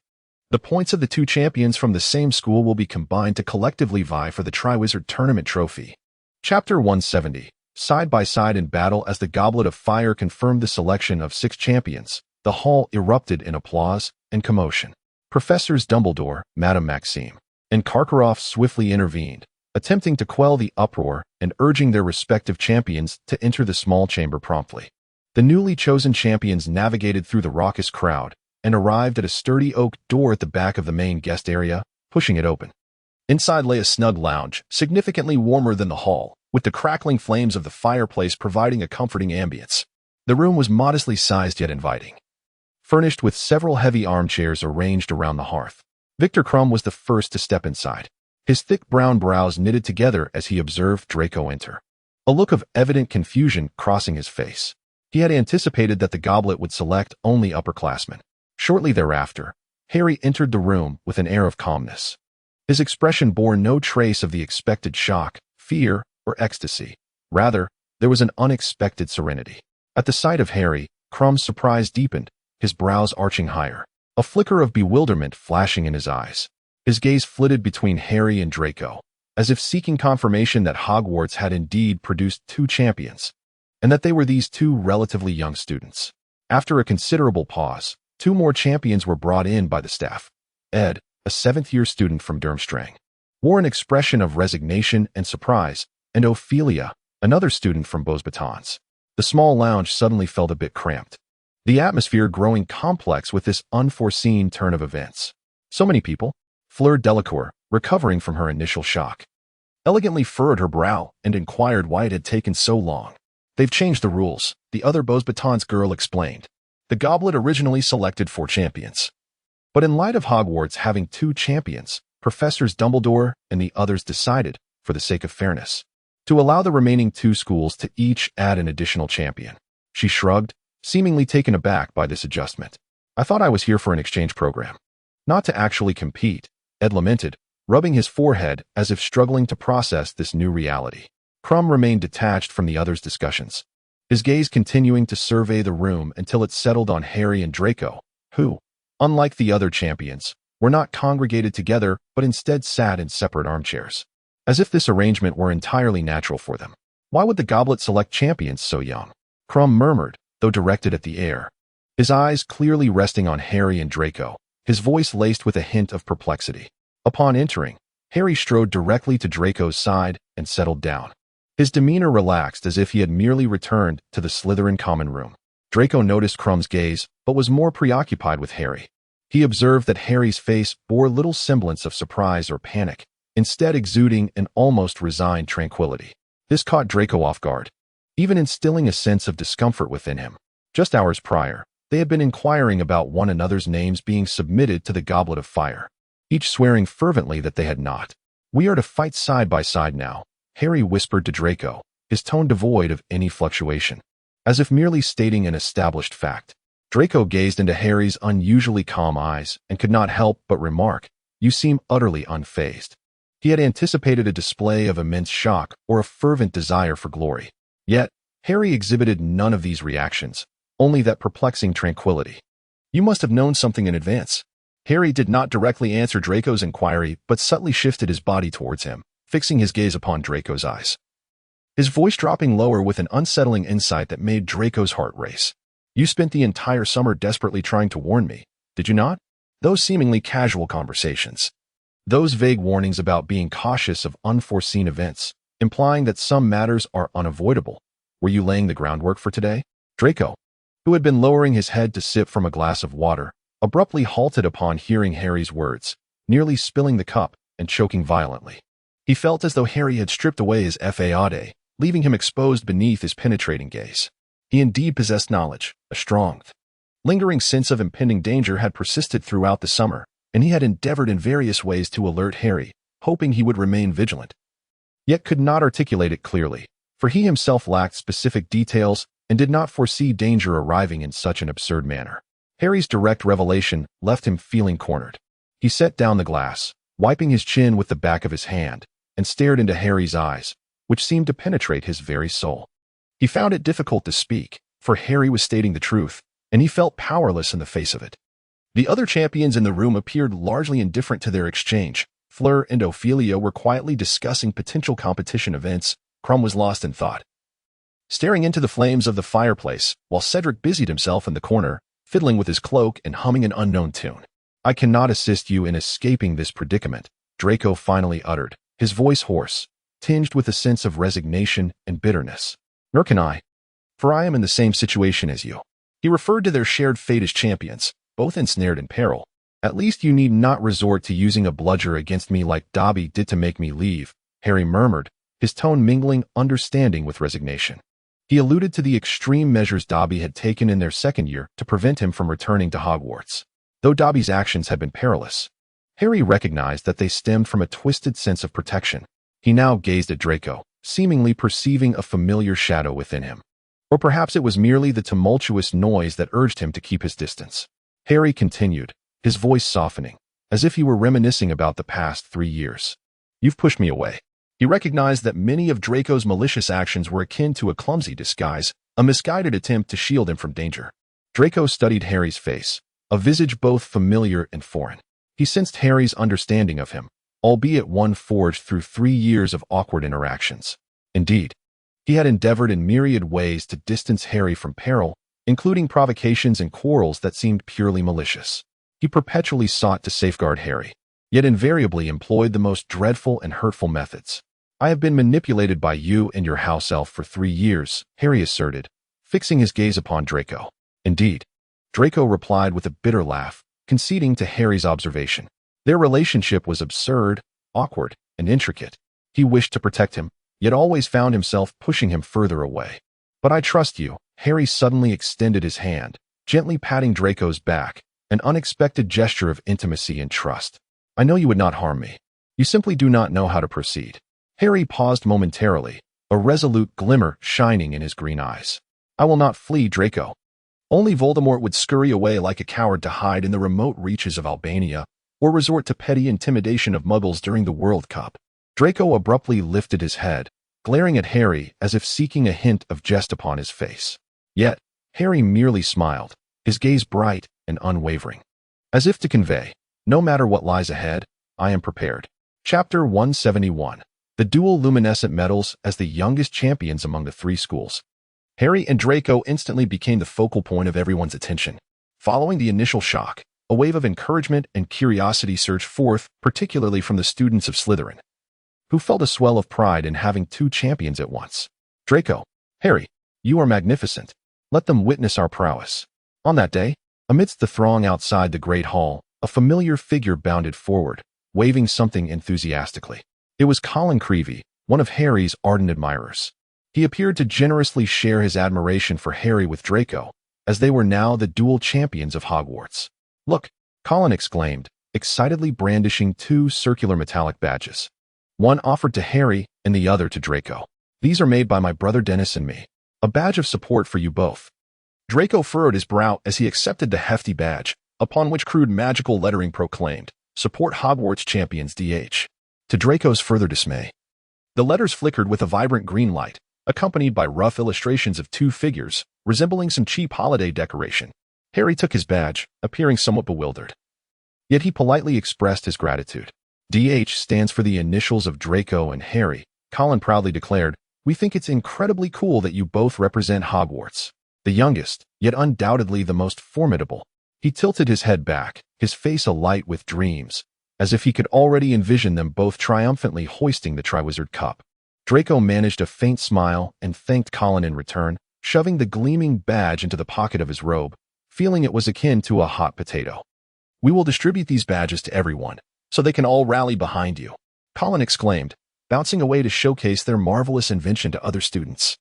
The points of the 2 champions from the same school will be combined to collectively vie for the Triwizard Tournament trophy. Chapter 170. Side by side in battle. As the Goblet of Fire confirmed the selection of 6 champions, the hall erupted in applause and commotion. Professors Dumbledore, Madame Maxime, and Karkaroff swiftly intervened, attempting to quell the uproar and urging their respective champions to enter the small chamber promptly. The newly chosen champions navigated through the raucous crowd and arrived at a sturdy oak door at the back of the main guest area, pushing it open. Inside lay a snug lounge, significantly warmer than the hall, with the crackling flames of the fireplace providing a comforting ambience. The room was modestly sized yet inviting, furnished with several heavy armchairs arranged around the hearth. Victor Crumb was the first to step inside, his thick brown brows knitted together as he observed Draco enter, a look of evident confusion crossing his face. He had anticipated that the goblet would select only upperclassmen. Shortly thereafter, Harry entered the room with an air of calmness. His expression bore no trace of the expected shock, fear, or ecstasy. Rather, there was an unexpected serenity. At the sight of Harry, Crumb's surprise deepened, his brows arching higher, a flicker of bewilderment flashing in his eyes. His gaze flitted between Harry and Draco, as if seeking confirmation that Hogwarts had indeed produced two champions, and that they were these two relatively young students. After a considerable pause, two more champions were brought in by the staff. Ed, a seventh-year student from Durmstrang, wore an expression of resignation and surprise, and Ophelia, another student from Beauxbatons. The small lounge suddenly felt a bit cramped, the atmosphere growing complex with this unforeseen turn of events. So many people. Fleur Delacour, recovering from her initial shock, elegantly furrowed her brow and inquired why it had taken so long. They've changed the rules, the other Beauxbatons girl explained. The goblet originally selected 4 champions. But in light of Hogwarts having 2 champions, Professors Dumbledore and the others decided, for the sake of fairness, to allow the remaining 2 schools to each add an additional champion. She shrugged, seemingly taken aback by this adjustment. I thought I was here for an exchange program, not to actually compete, Ed lamented, rubbing his forehead as if struggling to process this new reality. Krum remained detached from the others' discussions, his gaze continuing to survey the room until it settled on Harry and Draco, who, unlike the other champions, were not congregated together but instead sat in separate armchairs, as if this arrangement were entirely natural for them. Why would the goblet select champions so young? Krum murmured, though directed at the air, his eyes clearly resting on Harry and Draco, his voice laced with a hint of perplexity. Upon entering, Harry strode directly to Draco's side and settled down. His demeanor relaxed as if he had merely returned to the Slytherin common room. Draco noticed Krum's gaze, but was more preoccupied with Harry. He observed that Harry's face bore little semblance of surprise or panic, instead exuding an almost resigned tranquility. This caught Draco off guard, even instilling a sense of discomfort within him. Just hours prior, they had been inquiring about one another's names being submitted to the Goblet of Fire, each swearing fervently that they had not. We are to fight side by side now, Harry whispered to Draco, his tone devoid of any fluctuation, as if merely stating an established fact. Draco gazed into Harry's unusually calm eyes and could not help but remark, "You seem utterly unfazed." He had anticipated a display of immense shock or a fervent desire for glory. Yet, Harry exhibited none of these reactions, only that perplexing tranquility. "You must have known something in advance." Harry did not directly answer Draco's inquiry, but subtly shifted his body towards him, fixing his gaze upon Draco's eyes, his voice dropping lower with an unsettling insight that made Draco's heart race. "You spent the entire summer desperately trying to warn me, did you not? Those seemingly casual conversations, those vague warnings about being cautious of unforeseen events, implying that some matters are unavoidable. Were you laying the groundwork for today?" Draco, who had been lowering his head to sip from a glass of water, abruptly halted upon hearing Harry's words, nearly spilling the cup and choking violently. He felt as though Harry had stripped away his faade, leaving him exposed beneath his penetrating gaze. He indeed possessed knowledge, a strong, lingering sense of impending danger had persisted throughout the summer, and he had endeavored in various ways to alert Harry, hoping he would remain vigilant, yet could not articulate it clearly, for he himself lacked specific details and did not foresee danger arriving in such an absurd manner. Harry's direct revelation left him feeling cornered. He set down the glass, wiping his chin with the back of his hand, and stared into Harry's eyes, which seemed to penetrate his very soul. He found it difficult to speak, for Harry was stating the truth, and he felt powerless in the face of it. The other champions in the room appeared largely indifferent to their exchange. Fleur and Ophelia were quietly discussing potential competition events. Krum was lost in thought, staring into the flames of the fireplace, while Cedric busied himself in the corner, fiddling with his cloak and humming an unknown tune. "I cannot assist you in escaping this predicament," Draco finally uttered, his voice hoarse, tinged with a sense of resignation and bitterness. "Nor can I, for I am in the same situation as you." He referred to their shared fate as champions, both ensnared in peril. "At least you need not resort to using a bludger against me like Dobby did to make me leave," Harry murmured, his tone mingling understanding with resignation. He alluded to the extreme measures Dobby had taken in their second year to prevent him from returning to Hogwarts. Though Dobby's actions had been perilous, Harry recognized that they stemmed from a twisted sense of protection. He now gazed at Draco, seemingly perceiving a familiar shadow within him. Or perhaps it was merely the tumultuous noise that urged him to keep his distance. Harry continued, his voice softening, as if he were reminiscing about the past 3 years. "You've pushed me away." He recognized that many of Draco's malicious actions were akin to a clumsy disguise, a misguided attempt to shield him from danger. Draco studied Harry's face, a visage both familiar and foreign. He sensed Harry's understanding of him, albeit one forged through 3 years of awkward interactions. Indeed, he had endeavored in myriad ways to distance Harry from peril, including provocations and quarrels that seemed purely malicious. He perpetually sought to safeguard Harry, yet invariably employed the most dreadful and hurtful methods. "I have been manipulated by you and your house elf for 3 years," Harry asserted, fixing his gaze upon Draco. "Indeed," Draco replied with a bitter laugh, conceding to Harry's observation. Their relationship was absurd, awkward, and intricate. He wished to protect him, yet always found himself pushing him further away. "But I trust you." Harry suddenly extended his hand, gently patting Draco's back, an unexpected gesture of intimacy and trust. "I know you would not harm me. You simply do not know how to proceed." Harry paused momentarily, a resolute glimmer shining in his green eyes. "I will not flee, Draco. Only Voldemort would scurry away like a coward to hide in the remote reaches of Albania, or resort to petty intimidation of Muggles during the World Cup." Draco abruptly lifted his head, glaring at Harry as if seeking a hint of jest upon his face. Yet, Harry merely smiled, his gaze bright and unwavering, as if to convey, "No matter what lies ahead, I am prepared." Chapter 171. The dual luminescent medals as the youngest champions among the three schools. Harry and Draco instantly became the focal point of everyone's attention. Following the initial shock, a wave of encouragement and curiosity surged forth, particularly from the students of Slytherin, who felt a swell of pride in having two champions at once. "Draco, Harry, you are magnificent. Let them witness our prowess." On that day, amidst the throng outside the Great Hall, a familiar figure bounded forward, waving something enthusiastically. It was Colin Creevey, one of Harry's ardent admirers. He appeared to generously share his admiration for Harry with Draco, as they were now the dual champions of Hogwarts. "Look," Colin exclaimed, excitedly brandishing two circular metallic badges. One offered to Harry and the other to Draco. "These are made by my brother Dennis and me. A badge of support for you both." Draco furrowed his brow as he accepted the hefty badge, upon which crude magical lettering proclaimed, "Support Hogwarts Champions DH." To Draco's further dismay, the letters flickered with a vibrant green light, accompanied by rough illustrations of two figures, resembling some cheap holiday decoration. Harry took his badge, appearing somewhat bewildered. Yet he politely expressed his gratitude. "DH stands for the initials of Draco and Harry," Colin proudly declared. "We think it's incredibly cool that you both represent Hogwarts. The youngest, yet undoubtedly the most formidable." He tilted his head back, his face alight with dreams, as if he could already envision them both triumphantly hoisting the Triwizard Cup. Draco managed a faint smile and thanked Colin in return, shoving the gleaming badge into the pocket of his robe, feeling it was akin to a hot potato. "We will distribute these badges to everyone, so they can all rally behind you," Colin exclaimed, bouncing away to showcase their marvelous invention to other students.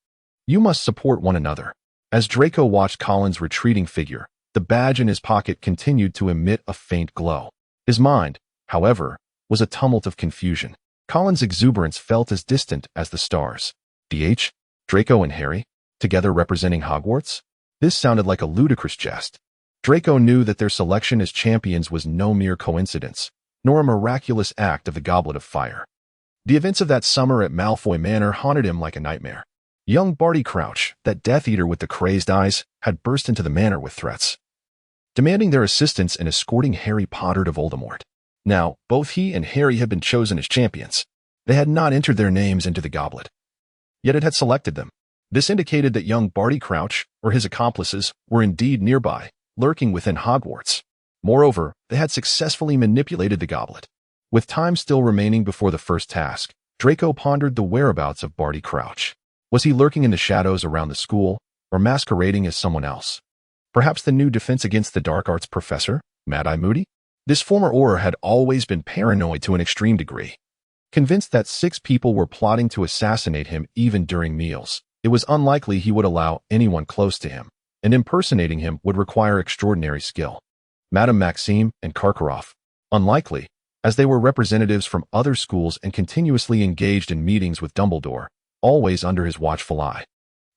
"You must support one another." As Draco watched Colin's retreating figure, the badge in his pocket continued to emit a faint glow. His mind, however, was a tumult of confusion. Colin's exuberance felt as distant as the stars. DH, Draco and Harry, together representing Hogwarts? This sounded like a ludicrous jest. Draco knew that their selection as champions was no mere coincidence, nor a miraculous act of the Goblet of Fire. The events of that summer at Malfoy Manor haunted him like a nightmare. Young Barty Crouch, that Death Eater with the crazed eyes, had burst into the manor with threats, demanding their assistance in escorting Harry Potter to Voldemort. Now, both he and Harry had been chosen as champions. They had not entered their names into the goblet, yet it had selected them. This indicated that young Barty Crouch, or his accomplices, were indeed nearby, lurking within Hogwarts. Moreover, they had successfully manipulated the goblet. With time still remaining before the first task, Draco pondered the whereabouts of Barty Crouch. Was he lurking in the shadows around the school, or masquerading as someone else? Perhaps the new Defense Against the Dark Arts professor, Mad-Eye Moody? This former Auror had always been paranoid to an extreme degree. Convinced that 6 people were plotting to assassinate him even during meals, it was unlikely he would allow anyone close to him, and impersonating him would require extraordinary skill. Madame Maxime and Karkaroff, unlikely, as they were representatives from other schools and continuously engaged in meetings with Dumbledore, always under his watchful eye,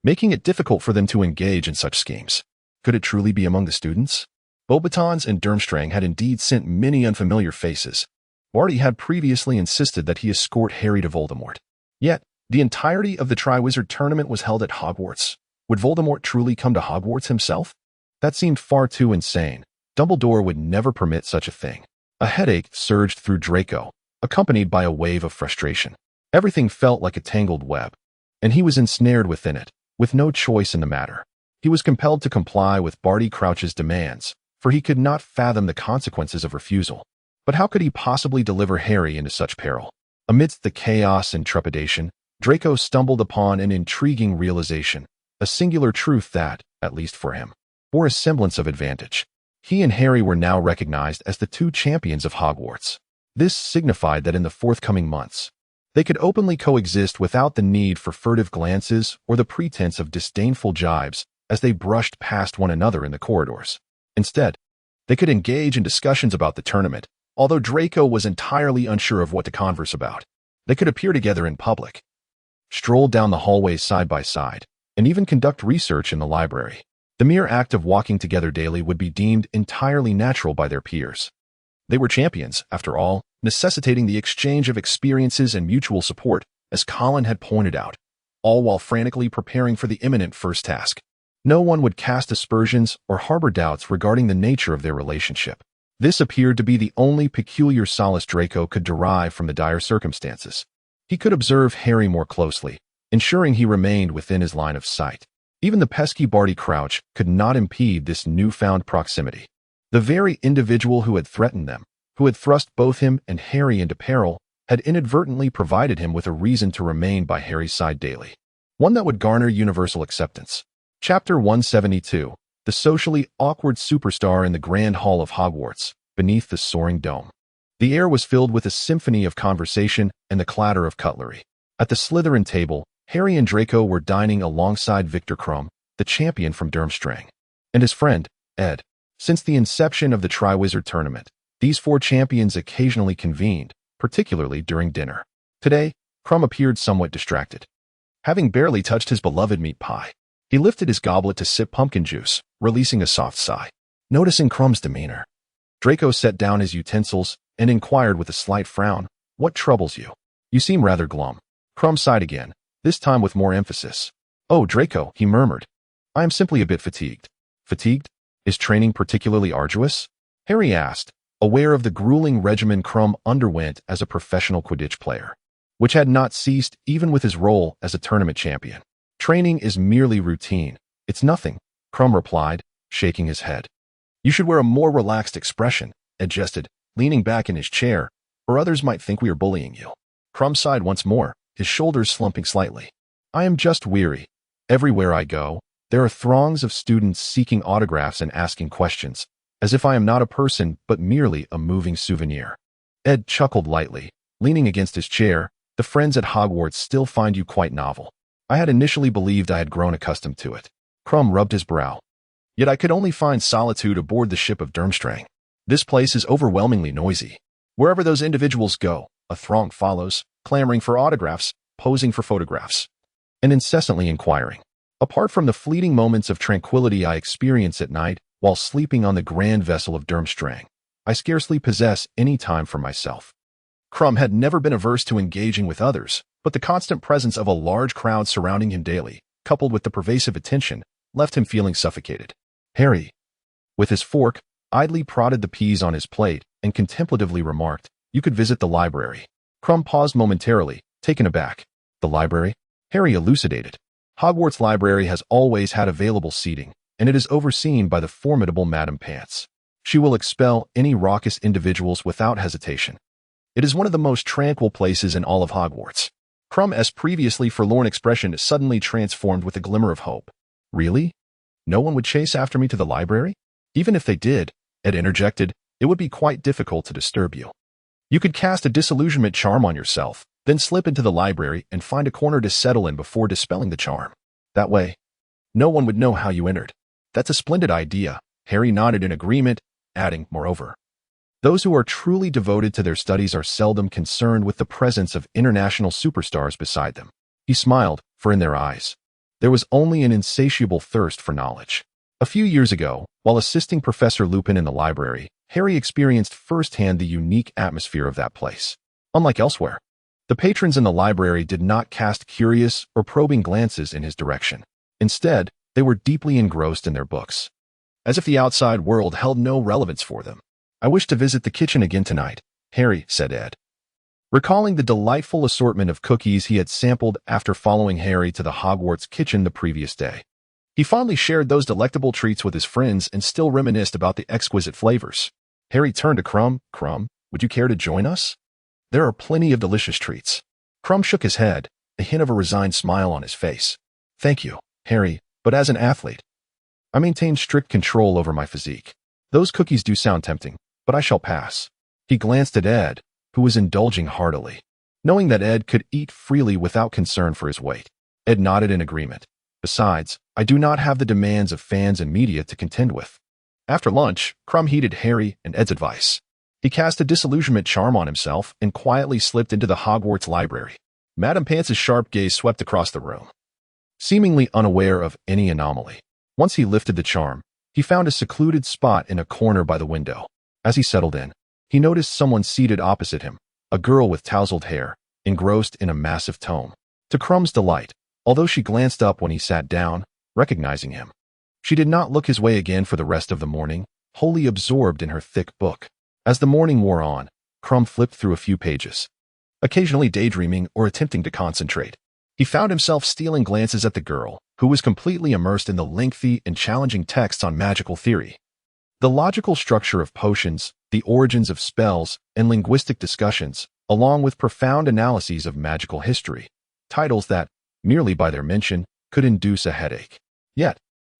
making it difficult for them to engage in such schemes. Could it truly be among the students? Beauxbatons and Durmstrang had indeed sent many unfamiliar faces. Barty had previously insisted that he escort Harry to Voldemort. Yet, the entirety of the Triwizard Tournament was held at Hogwarts. Would Voldemort truly come to Hogwarts himself? That seemed far too insane. Dumbledore would never permit such a thing. A headache surged through Draco, accompanied by a wave of frustration. Everything felt like a tangled web, and he was ensnared within it, with no choice in the matter. He was compelled to comply with Barty Crouch's demands, for he could not fathom the consequences of refusal. But how could he possibly deliver Harry into such peril? Amidst the chaos and trepidation, Draco stumbled upon an intriguing realization, a singular truth that, at least for him, bore a semblance of advantage. He and Harry were now recognized as the two champions of Hogwarts. This signified that in the forthcoming months, they could openly coexist without the need for furtive glances or the pretense of disdainful jibes as they brushed past one another in the corridors. Instead, they could engage in discussions about the tournament, although Draco was entirely unsure of what to converse about. They could appear together in public, stroll down the hallways side by side, and even conduct research in the library. The mere act of walking together daily would be deemed entirely natural by their peers. They were champions, after all, necessitating the exchange of experiences and mutual support, as Colin had pointed out, all while frantically preparing for the imminent first task. No one would cast aspersions or harbor doubts regarding the nature of their relationship. This appeared to be the only peculiar solace Draco could derive from the dire circumstances. He could observe Harry more closely, ensuring he remained within his line of sight. Even the pesky Barty Crouch could not impede this newfound proximity. The very individual who had threatened them, who had thrust both him and Harry into peril, had inadvertently provided him with a reason to remain by Harry's side daily. One that would garner universal acceptance. Chapter 172. The socially awkward superstar in the Grand Hall of Hogwarts, beneath the soaring dome. The air was filled with a symphony of conversation and the clatter of cutlery. At the Slytherin table, Harry and Draco were dining alongside Victor Krum, the champion from Durmstrang, and his friend, Ed. Since the inception of the Triwizard Tournament, these four champions occasionally convened, particularly during dinner. Today, Krum appeared somewhat distracted. Having barely touched his beloved meat pie, he lifted his goblet to sip pumpkin juice, releasing a soft sigh. Noticing Krum's demeanor, Draco set down his utensils and inquired with a slight frown, "What troubles you? You seem rather glum." Krum sighed again, this time with more emphasis. "Oh, Draco," he murmured. "I am simply a bit fatigued." "Fatigued? Is training particularly arduous?" Harry asked, aware of the grueling regimen Krum underwent as a professional Quidditch player, which had not ceased even with his role as a tournament champion. "Training is merely routine. It's nothing," Krum replied, shaking his head. "You should wear a more relaxed expression," Ed jested, leaning back in his chair, "or others might think we are bullying you." Krum sighed once more, his shoulders slumping slightly. "I am just weary. Everywhere I go, there are throngs of students seeking autographs and asking questions, as if I am not a person but merely a moving souvenir." Ed chuckled lightly, leaning against his chair. "The friends at Hogwarts still find you quite novel. I had initially believed I had grown accustomed to it." Krum rubbed his brow. "Yet I could only find solitude aboard the ship of Durmstrang. This place is overwhelmingly noisy. Wherever those individuals go, a throng follows, clamoring for autographs, posing for photographs, and incessantly inquiring. Apart from the fleeting moments of tranquility I experience at night while sleeping on the grand vessel of Durmstrang, I scarcely possess any time for myself." Krum had never been averse to engaging with others, but the constant presence of a large crowd surrounding him daily, coupled with the pervasive attention, left him feeling suffocated. Harry, with his fork, idly prodded the peas on his plate and contemplatively remarked, "You could visit the library." Krum paused momentarily, taken aback. "The library?" Harry elucidated. "Hogwarts Library has always had available seating, and it is overseen by the formidable Madame Pants. She will expel any raucous individuals without hesitation. It is one of the most tranquil places in all of Hogwarts." Krum's previously forlorn expression suddenly transformed with a glimmer of hope. "Really? No one would chase after me to the library?" "Even if they did," Ed interjected, "it would be quite difficult to disturb you. You could cast a disillusionment charm on yourself, then slip into the library and find a corner to settle in before dispelling the charm. That way, no one would know how you entered." "That's a splendid idea," Harry nodded in agreement, adding, "Moreover, those who are truly devoted to their studies are seldom concerned with the presence of international superstars beside them." He smiled, for in their eyes, there was only an insatiable thirst for knowledge. A few years ago, while assisting Professor Lupin in the library, Harry experienced firsthand the unique atmosphere of that place. Unlike elsewhere, the patrons in the library did not cast curious or probing glances in his direction. Instead, they were deeply engrossed in their books, as if the outside world held no relevance for them. "I wish to visit the kitchen again tonight," Harry said. Ed recalling the delightful assortment of cookies he had sampled after following Harry to the Hogwarts kitchen the previous day. He fondly shared those delectable treats with his friends and still reminisced about the exquisite flavors. Harry turned to Crumb. Crumb, would you care to join us? There are plenty of delicious treats. Crumb shook his head, a hint of a resigned smile on his face. Thank you, Harry, but as an athlete, I maintain strict control over my physique. Those cookies do sound tempting, but I shall pass. He glanced at Ed, who was indulging heartily. Knowing that Ed could eat freely without concern for his weight, Ed nodded in agreement. Besides, I do not have the demands of fans and media to contend with. After lunch, Crumb heeded Harry and Ed's advice. He cast a disillusionment charm on himself and quietly slipped into the Hogwarts library. Madame Pance's sharp gaze swept across the room, seemingly unaware of any anomaly. Once he lifted the charm, he found a secluded spot in a corner by the window. As he settled in, he noticed someone seated opposite him, a girl with tousled hair, engrossed in a massive tome. To Crumb's delight, although she glanced up when he sat down, recognizing him, she did not look his way again for the rest of the morning, wholly absorbed in her thick book. As the morning wore on, Crumb flipped through a few pages, occasionally daydreaming or attempting to concentrate. He found himself stealing glances at the girl, who was completely immersed in the lengthy and challenging texts on magical theory. The logical structure of potions, the origins of spells, and linguistic discussions, along with profound analyses of magical history, titles that, merely by their mention, could induce a headache. Yet,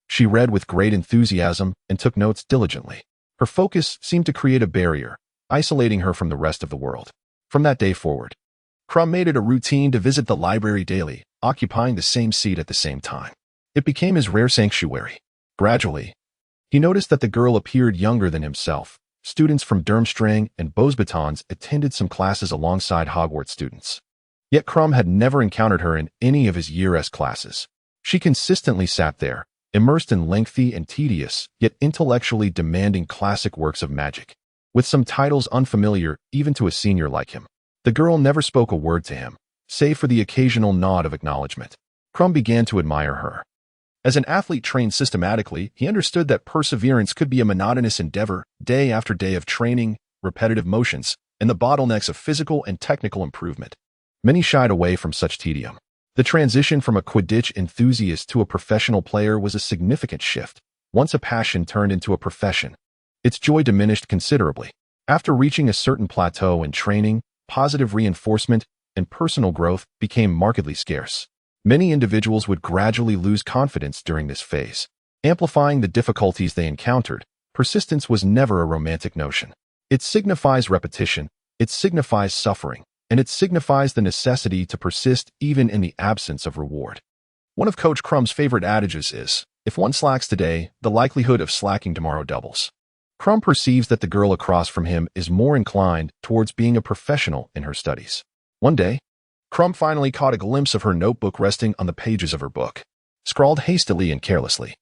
she read with great enthusiasm and took notes diligently. Her focus seemed to create a barrier, isolating her from the rest of the world. From that day forward, Crumb made it a routine to visit the library daily, occupying the same seat at the same time. It became his rare sanctuary. Gradually, he noticed that the girl appeared younger than himself. Students from Durmstrang and Beauxbatons attended some classes alongside Hogwarts students. Yet Crumb had never encountered her in any of his Year S classes. She consistently sat there, immersed in lengthy and tedious, yet intellectually demanding classic works of magic, with some titles unfamiliar even to a senior like him. The girl never spoke a word to him, save for the occasional nod of acknowledgement. Crumb began to admire her. As an athlete trained systematically, he understood that perseverance could be a monotonous endeavor, day after day of training, repetitive motions, and the bottlenecks of physical and technical improvement. Many shied away from such tedium. The transition from a Quidditch enthusiast to a professional player was a significant shift. Once a passion turned into a profession, its joy diminished considerably. After reaching a certain plateau in training, positive reinforcement and personal growth became markedly scarce. Many individuals would gradually lose confidence during this phase. Amplifying the difficulties they encountered, persistence was never a romantic notion. It signifies repetition, it signifies suffering, and it signifies the necessity to persist even in the absence of reward. One of Coach Crumb's favorite adages is, if one slacks today, the likelihood of slacking tomorrow doubles. Crumb perceives that the girl across from him is more inclined towards being a professional in her studies. One day, Crumb finally caught a glimpse of her notebook resting on the pages of her book, scrawled hastily and carelessly.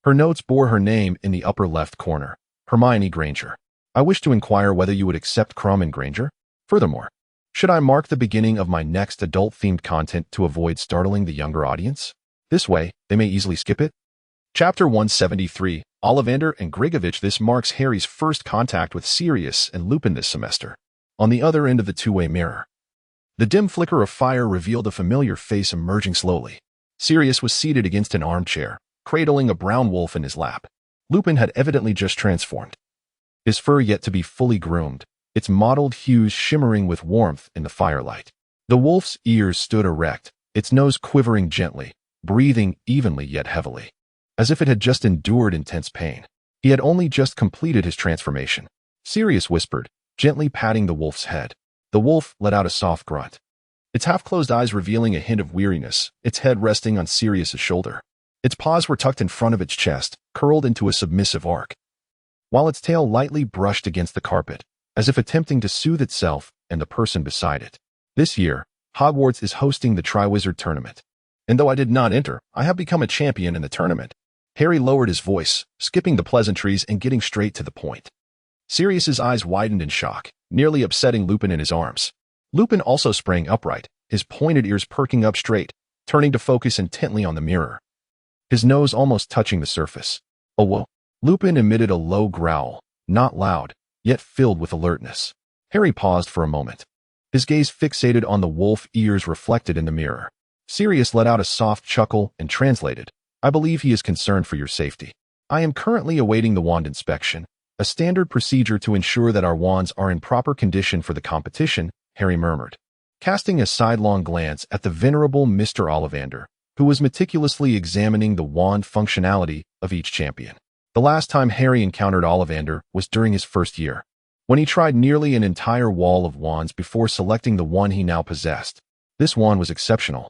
Her notes bore her name in the upper left corner, Hermione Granger. I wish to inquire whether you would accept Crumb and Granger. Furthermore, should I mark the beginning of my next adult-themed content to avoid startling the younger audience? This way, they may easily skip it. Chapter 173, Ollivander and Grigovich. This marks Harry's first contact with Sirius and Lupin this semester. On the other end of the two-way mirror, the dim flicker of fire revealed a familiar face emerging slowly. Sirius was seated against an armchair, cradling a brown wolf in his lap. Lupin had evidently just transformed, his fur yet to be fully groomed, its mottled hues shimmering with warmth in the firelight. The wolf's ears stood erect, its nose quivering gently, breathing evenly yet heavily, as if it had just endured intense pain. He had only just completed his transformation. Sirius whispered, gently patting the wolf's head. The wolf let out a soft grunt, its half-closed eyes revealing a hint of weariness, its head resting on Sirius's shoulder. Its paws were tucked in front of its chest, curled into a submissive arc, while its tail lightly brushed against the carpet, as if attempting to soothe itself and the person beside it. This year, Hogwarts is hosting the Triwizard Tournament. And though I did not enter, I have become a champion in the tournament. Harry lowered his voice, skipping the pleasantries and getting straight to the point. Sirius's eyes widened in shock, nearly upsetting Lupin in his arms. Lupin also sprang upright, his pointed ears perking up straight, turning to focus intently on the mirror, his nose almost touching the surface. Oh, whoa. Lupin emitted a low growl, not loud, yet filled with alertness. Harry paused for a moment, his gaze fixated on the wolf ears reflected in the mirror. Sirius let out a soft chuckle and translated, "I believe he is concerned for your safety. I am currently awaiting the wand inspection, a standard procedure to ensure that our wands are in proper condition for the competition," Harry murmured, casting a sidelong glance at the venerable Mr. Ollivander, who was meticulously examining the wand functionality of each champion. The last time Harry encountered Ollivander was during his first year, when he tried nearly an entire wall of wands before selecting the one he now possessed. This wand was exceptional,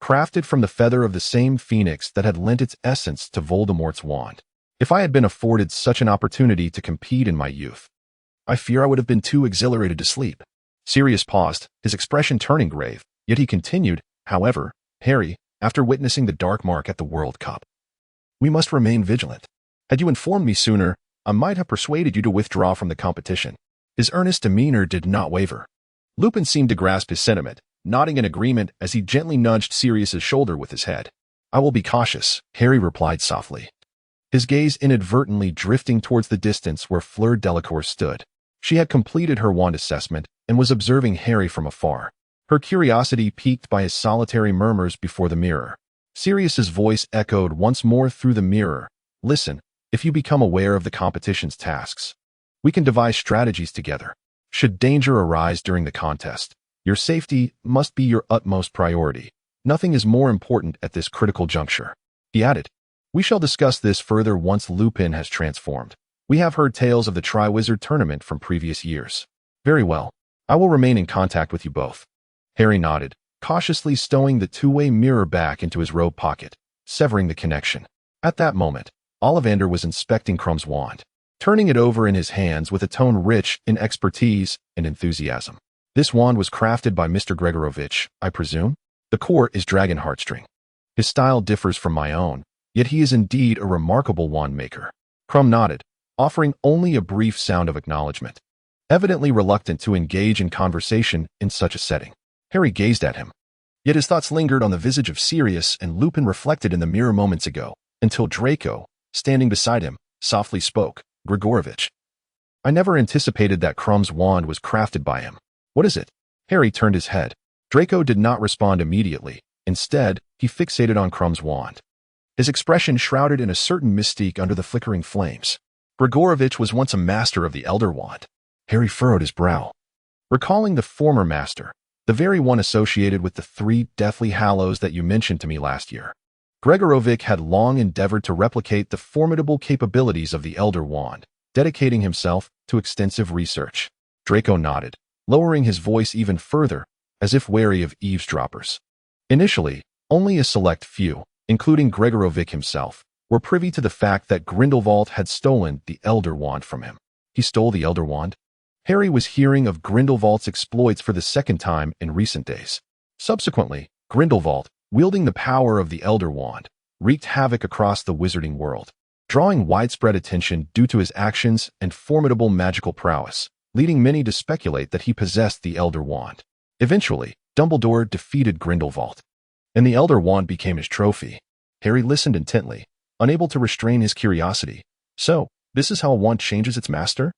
crafted from the feather of the same phoenix that had lent its essence to Voldemort's wand. If I had been afforded such an opportunity to compete in my youth, I fear I would have been too exhilarated to sleep. Sirius paused, his expression turning grave, yet he continued, "However, Harry, after witnessing the dark mark at the World Cup, we must remain vigilant. Had you informed me sooner, I might have persuaded you to withdraw from the competition." His earnest demeanor did not waver. Lupin seemed to grasp his sentiment, nodding in agreement as he gently nudged Sirius's shoulder with his head. "I will be cautious," Harry replied softly, his gaze inadvertently drifting towards the distance where Fleur Delacour stood. She had completed her wand assessment and was observing Harry from afar, her curiosity piqued by his solitary murmurs before the mirror. Sirius's voice echoed once more through the mirror, "Listen, if you become aware of the competition's tasks, we can devise strategies together. Should danger arise during the contest, your safety must be your utmost priority. Nothing is more important at this critical juncture." He added, "We shall discuss this further once Lupin has transformed. We have heard tales of the Triwizard Tournament from previous years." "Very well. I will remain in contact with you both." Harry nodded, cautiously stowing the two-way mirror back into his robe pocket, severing the connection. At that moment, Ollivander was inspecting Krumm's wand, turning it over in his hands with a tone rich in expertise and enthusiasm. "This wand was crafted by Mr. Gregorovitch, I presume? The core is dragon heartstring. His style differs from my own, yet he is indeed a remarkable wand maker." Krumm nodded, offering only a brief sound of acknowledgement, evidently reluctant to engage in conversation in such a setting. Harry gazed at him, yet his thoughts lingered on the visage of Sirius and Lupin reflected in the mirror moments ago, until Draco, standing beside him, softly spoke, "Gregorovitch. I never anticipated that Krumm's wand was crafted by him. What is it?" Harry turned his head. Draco did not respond immediately. Instead, he fixated on Krumm's wand, his expression shrouded in a certain mystique under the flickering flames. "Gregorovitch was once a master of the Elder Wand." Harry furrowed his brow, recalling the former master, the very one associated with the 3 Deathly Hallows that you mentioned to me last year. Gregorovitch had long endeavored to replicate the formidable capabilities of the Elder Wand, dedicating himself to extensive research. Draco nodded, lowering his voice even further, as if wary of eavesdroppers. Initially, only a select few, including Gregorovitch himself, were privy to the fact that Grindelwald had stolen the Elder Wand from him. He stole the Elder Wand? Harry was hearing of Grindelwald's exploits for the second time in recent days. Subsequently, Grindelwald, wielding the power of the Elder Wand, wreaked havoc across the wizarding world, drawing widespread attention due to his actions and formidable magical prowess, leading many to speculate that he possessed the Elder Wand. Eventually, Dumbledore defeated Grindelwald, and the Elder Wand became his trophy. Harry listened intently, unable to restrain his curiosity. "So, this is how a wand changes its master?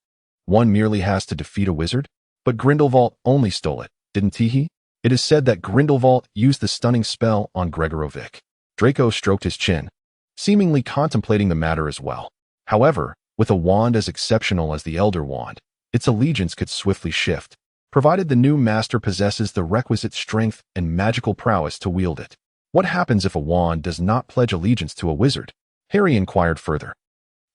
One merely has to defeat a wizard? But Grindelwald only stole it, didn't he? It is said that Grindelwald used the stunning spell on Gregorovitch." Draco stroked his chin, seemingly contemplating the matter as well. However, with a wand as exceptional as the Elder Wand, its allegiance could swiftly shift, provided the new master possesses the requisite strength and magical prowess to wield it. "What happens if a wand does not pledge allegiance to a wizard?" Harry inquired further.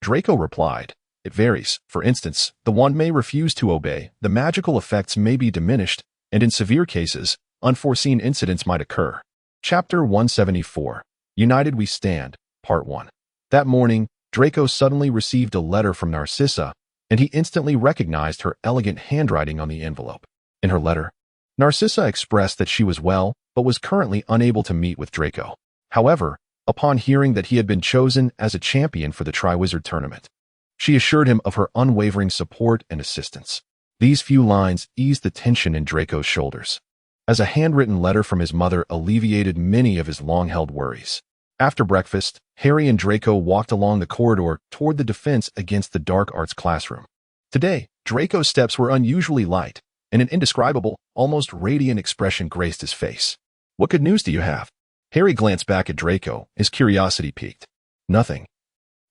Draco replied, "It varies. For instance, the wand may refuse to obey, the magical effects may be diminished, and in severe cases, unforeseen incidents might occur." Chapter 174, United We Stand, Part 1. That morning, Draco suddenly received a letter from Narcissa, and he instantly recognized her elegant handwriting on the envelope. In her letter, Narcissa expressed that she was well, but was currently unable to meet with Draco. However, upon hearing that he had been chosen as a champion for the Triwizard Tournament, she assured him of her unwavering support and assistance. These few lines eased the tension in Draco's shoulders, as a handwritten letter from his mother alleviated many of his long-held worries. After breakfast, Harry and Draco walked along the corridor toward the Defense Against the Dark Arts classroom. Today, Draco's steps were unusually light, and an indescribable, almost radiant expression graced his face. "What good news do you have?" Harry glanced back at Draco, his curiosity piqued. "Nothing."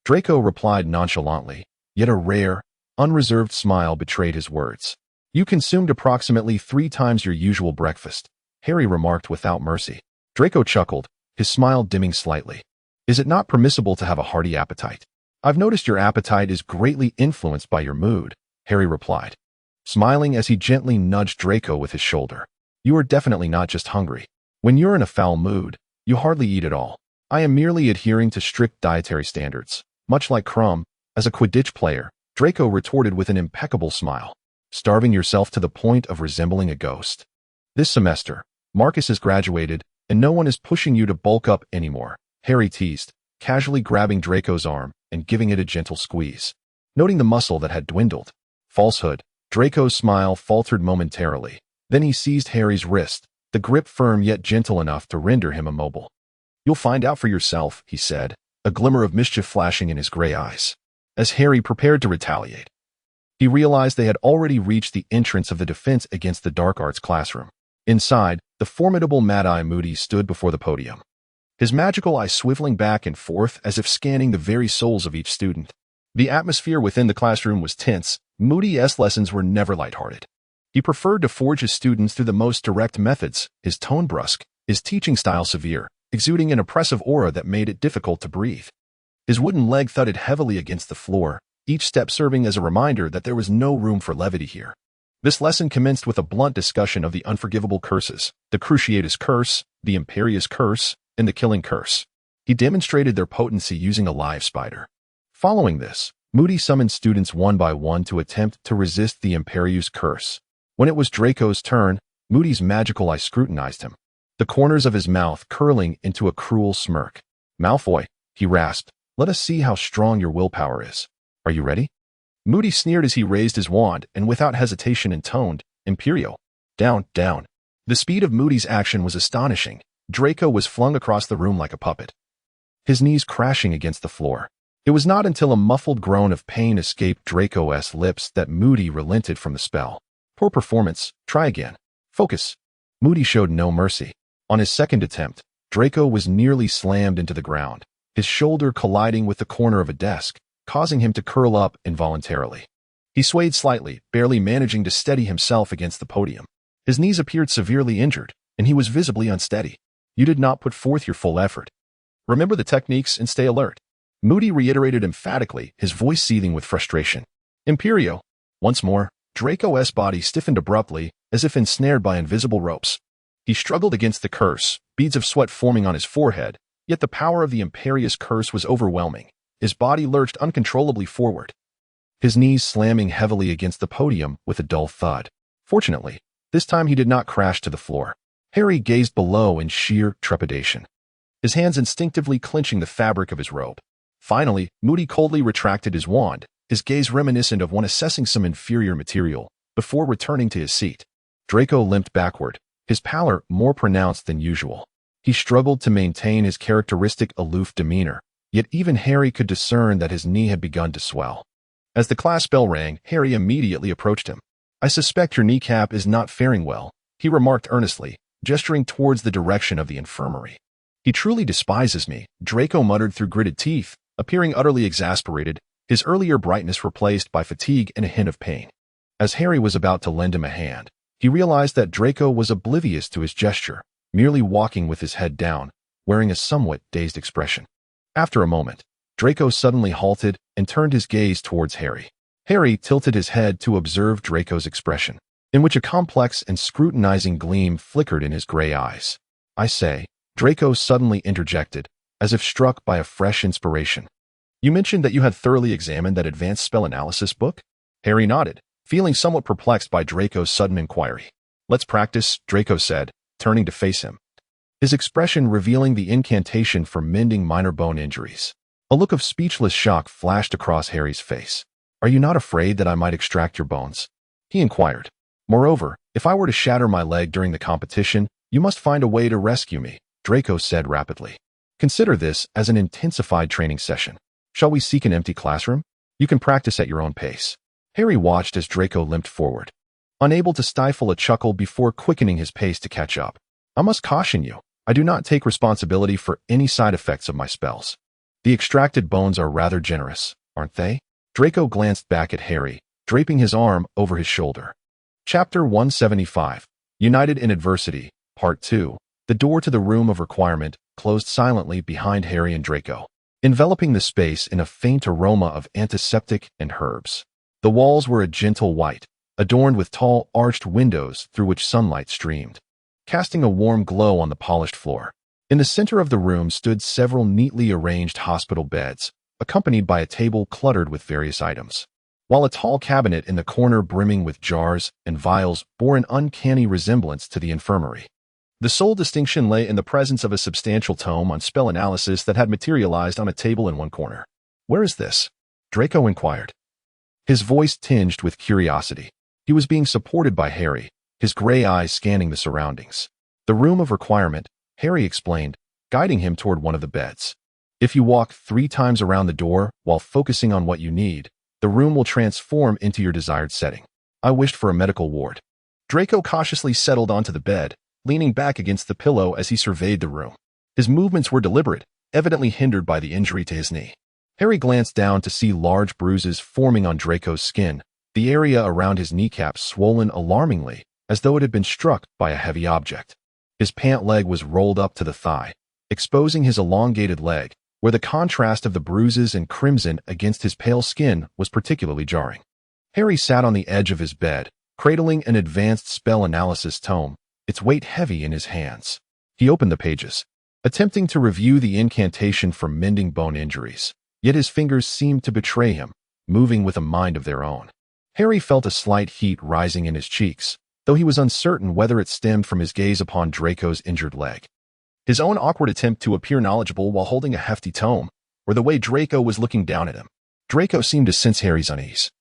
Draco replied nonchalantly, yet a rare, unreserved smile betrayed his words. "You consumed approximately 3 times your usual breakfast," Harry remarked without mercy. Draco chuckled, his smile dimming slightly. "Is it not permissible to have a hearty appetite?" "I've noticed your appetite is greatly influenced by your mood," Harry replied, smiling as he gently nudged Draco with his shoulder. "You are definitely not just hungry. When you're in a foul mood, you hardly eat at all. I am merely adhering to strict dietary standards, much like Crumb, as a Quidditch player," Draco retorted with an impeccable smile. "Starving yourself to the point of resembling a ghost. This semester, Marcus has graduated, and no one is pushing you to bulk up anymore," Harry teased, casually grabbing Draco's arm and giving it a gentle squeeze, noting the muscle that had dwindled. Falsehood. Draco's smile faltered momentarily. Then he seized Harry's wrist, the grip firm yet gentle enough to render him immobile. "You'll find out for yourself," he said, a glimmer of mischief flashing in his gray eyes. As Harry prepared to retaliate, he realized they had already reached the entrance of the Defense Against the Dark Arts classroom. Inside, the formidable Mad-Eye Moody stood before the podium, his magical eye swiveling back and forth as if scanning the very souls of each student. The atmosphere within the classroom was tense. Moody's lessons were never lighthearted. He preferred to forge his students through the most direct methods, his tone brusque, his teaching style severe, exuding an oppressive aura that made it difficult to breathe. His wooden leg thudded heavily against the floor, each step serving as a reminder that there was no room for levity here. This lesson commenced with a blunt discussion of the unforgivable curses, the Cruciatus Curse, the Imperious Curse, and the Killing Curse. He demonstrated their potency using a live spider. Following this, Moody summoned students one by one to attempt to resist the Imperious Curse. When it was Draco's turn, Moody's magical eye scrutinized him, the corners of his mouth curling into a cruel smirk. "Malfoy," he rasped, "let us see how strong your willpower is. Are you ready?" Moody sneered as he raised his wand and without hesitation intoned, "Imperio. Down, down." The speed of Moody's action was astonishing. Draco was flung across the room like a puppet, his knees crashing against the floor. It was not until a muffled groan of pain escaped Draco's lips that Moody relented from the spell. "Poor performance. Try again. Focus." Moody showed no mercy. On his second attempt, Draco was nearly slammed into the ground, his shoulder colliding with the corner of a desk, causing him to curl up involuntarily. He swayed slightly, barely managing to steady himself against the podium. His knees appeared severely injured, and he was visibly unsteady. "You did not put forth your full effort. Remember the techniques and stay alert," Moody reiterated emphatically, his voice seething with frustration. "Imperio." Once more, Draco's body stiffened abruptly, as if ensnared by invisible ropes. He struggled against the curse, beads of sweat forming on his forehead, yet the power of the Imperious Curse was overwhelming. His body lurched uncontrollably forward, his knees slamming heavily against the podium with a dull thud. Fortunately, this time he did not crash to the floor. Harry gazed below in sheer trepidation, his hands instinctively clenching the fabric of his robe. Finally, Moody coldly retracted his wand, his gaze reminiscent of one assessing some inferior material, before returning to his seat. Draco limped backward, his pallor more pronounced than usual. He struggled to maintain his characteristic aloof demeanor, yet even Harry could discern that his knee had begun to swell. As the class bell rang, Harry immediately approached him. "I suspect your kneecap is not faring well," he remarked earnestly, gesturing towards the direction of the infirmary. "He truly despises me," Draco muttered through gritted teeth, appearing utterly exasperated, his earlier brightness replaced by fatigue and a hint of pain. As Harry was about to lend him a hand, he realized that Draco was oblivious to his gesture, merely walking with his head down, wearing a somewhat dazed expression. After a moment, Draco suddenly halted and turned his gaze towards Harry. Harry tilted his head to observe Draco's expression, in which a complex and scrutinizing gleam flickered in his gray eyes. "I say," Draco suddenly interjected, as if struck by a fresh inspiration. "You mentioned that you had thoroughly examined that advanced spell analysis book?" Harry nodded, feeling somewhat perplexed by Draco's sudden inquiry. "Let's practice," Draco said, turning to face him, his expression revealing the incantation for mending minor bone injuries. A look of speechless shock flashed across Harry's face. "Are you not afraid that I might extract your bones?" he inquired. "Moreover, if I were to shatter my leg during the competition, you must find a way to rescue me," Draco said rapidly. "Consider this as an intensified training session. Shall we seek an empty classroom? You can practice at your own pace." Harry watched as Draco limped forward, unable to stifle a chuckle before quickening his pace to catch up. I must caution you, I do not take responsibility for any side effects of my spells. The extracted bones are rather generous, aren't they? Draco glanced back at Harry, draping his arm over his shoulder. Chapter 175, United in Adversity, Part 2. The door to the room of requirement closed silently behind Harry and Draco, enveloping the space in a faint aroma of antiseptic and herbs. The walls were a gentle white, adorned with tall, arched windows through which sunlight streamed, casting a warm glow on the polished floor. In the center of the room stood several neatly arranged hospital beds, accompanied by a table cluttered with various items, while a tall cabinet in the corner brimming with jars and vials bore an uncanny resemblance to the infirmary. The sole distinction lay in the presence of a substantial tome on spell analysis that had materialized on a table in one corner. "Where is this?" Draco inquired, his voice tinged with curiosity. He was being supported by Harry, his gray eyes scanning the surroundings. "The room of requirement," Harry explained, guiding him toward one of the beds. "If you walk 3 times around the door while focusing on what you need, the room will transform into your desired setting." I wished for a medical ward. Draco cautiously settled onto the bed, leaning back against the pillow as he surveyed the room. His movements were deliberate, evidently hindered by the injury to his knee. Harry glanced down to see large bruises forming on Draco's skin, the area around his kneecap swollen alarmingly, as though it had been struck by a heavy object. His pant leg was rolled up to the thigh, exposing his elongated leg, where the contrast of the bruises and crimson against his pale skin was particularly jarring. Harry sat on the edge of his bed, cradling an advanced spell analysis tome, its weight heavy in his hands. He opened the pages, attempting to review the incantation for mending bone injuries, yet his fingers seemed to betray him, moving with a mind of their own. Harry felt a slight heat rising in his cheeks, though he was uncertain whether it stemmed from his gaze upon Draco's injured leg, his own awkward attempt to appear knowledgeable while holding a hefty tome, or the way Draco was looking down at him. Draco seemed to sense Harry's unease.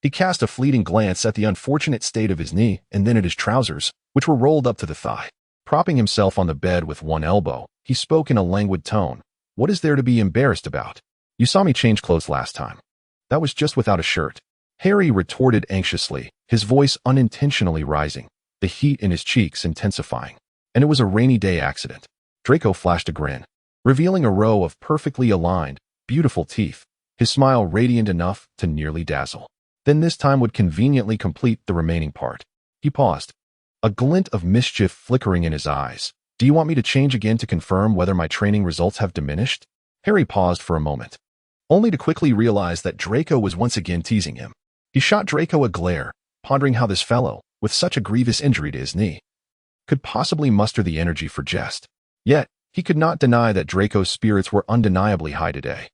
He cast a fleeting glance at the unfortunate state of his knee and then at his trousers, which were rolled up to the thigh. Propping himself on the bed with one elbow, he spoke in a languid tone. "What is there to be embarrassed about? You saw me change clothes last time. That was just without a shirt." Harry retorted anxiously, his voice unintentionally rising, the heat in his cheeks intensifying. "And it was a rainy day accident." Draco flashed a grin, revealing a row of perfectly aligned, beautiful teeth, his smile radiant enough to nearly dazzle. Then this time would conveniently complete the remaining part. He paused, a glint of mischief flickering in his eyes. "Do you want me to change again to confirm whether my training results have diminished?" Harry paused for a moment, only to quickly realize that Draco was once again teasing him. He shot Draco a glare, pondering how this fellow, with such a grievous injury to his knee, could possibly muster the energy for jest. Yet, he could not deny that Draco's spirits were undeniably high today.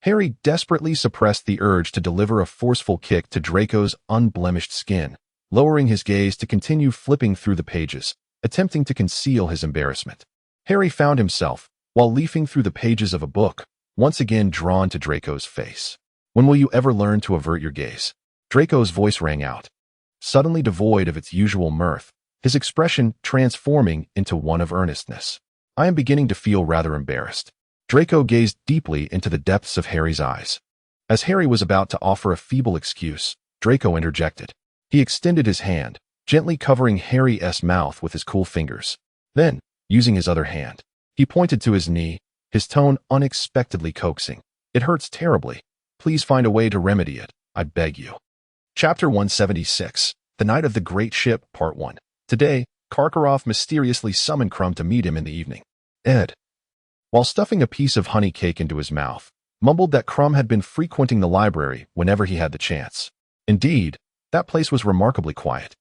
Harry desperately suppressed the urge to deliver a forceful kick to Draco's unblemished skin, lowering his gaze to continue flipping through the pages, attempting to conceal his embarrassment. Harry found himself, while leafing through the pages of a book, once again drawn to Draco's face. "When will you ever learn to avert your gaze?" Draco's voice rang out, suddenly devoid of its usual mirth, his expression transforming into one of earnestness. "I am beginning to feel rather embarrassed." Draco gazed deeply into the depths of Harry's eyes. As Harry was about to offer a feeble excuse, Draco interjected. He extended his hand, gently covering Harry's mouth with his cool fingers. Then, using his other hand, he pointed to his knee, his tone unexpectedly coaxing. "It hurts terribly. Please find a way to remedy it, I beg you." Chapter 176, The Night of the Great Ship, Part 1. Today, Karkaroff mysteriously summoned Crumb to meet him in the evening. Ed, while stuffing a piece of honey cake into his mouth, mumbled that Crumb had been frequenting the library whenever he had the chance. Indeed, that place was remarkably quiet.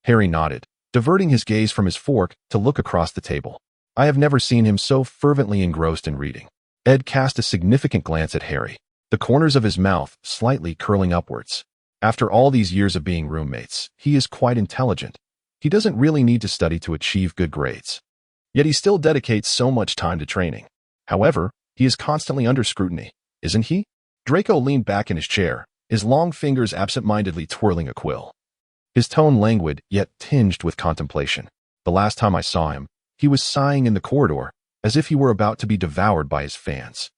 Harry nodded, diverting his gaze from his fork to look across the table. I have never seen him so fervently engrossed in reading. Ed cast a significant glance at Harry, the corners of his mouth slightly curling upwards. After all these years of being roommates, he is quite intelligent. He doesn't really need to study to achieve good grades. Yet he still dedicates so much time to training. However, he is constantly under scrutiny, isn't he? Draco leaned back in his chair, his long fingers absent-mindedly twirling a quill. His tone languid, yet tinged with contemplation. The last time I saw him, he was sighing in the corridor, as if he were about to be devoured by his fans.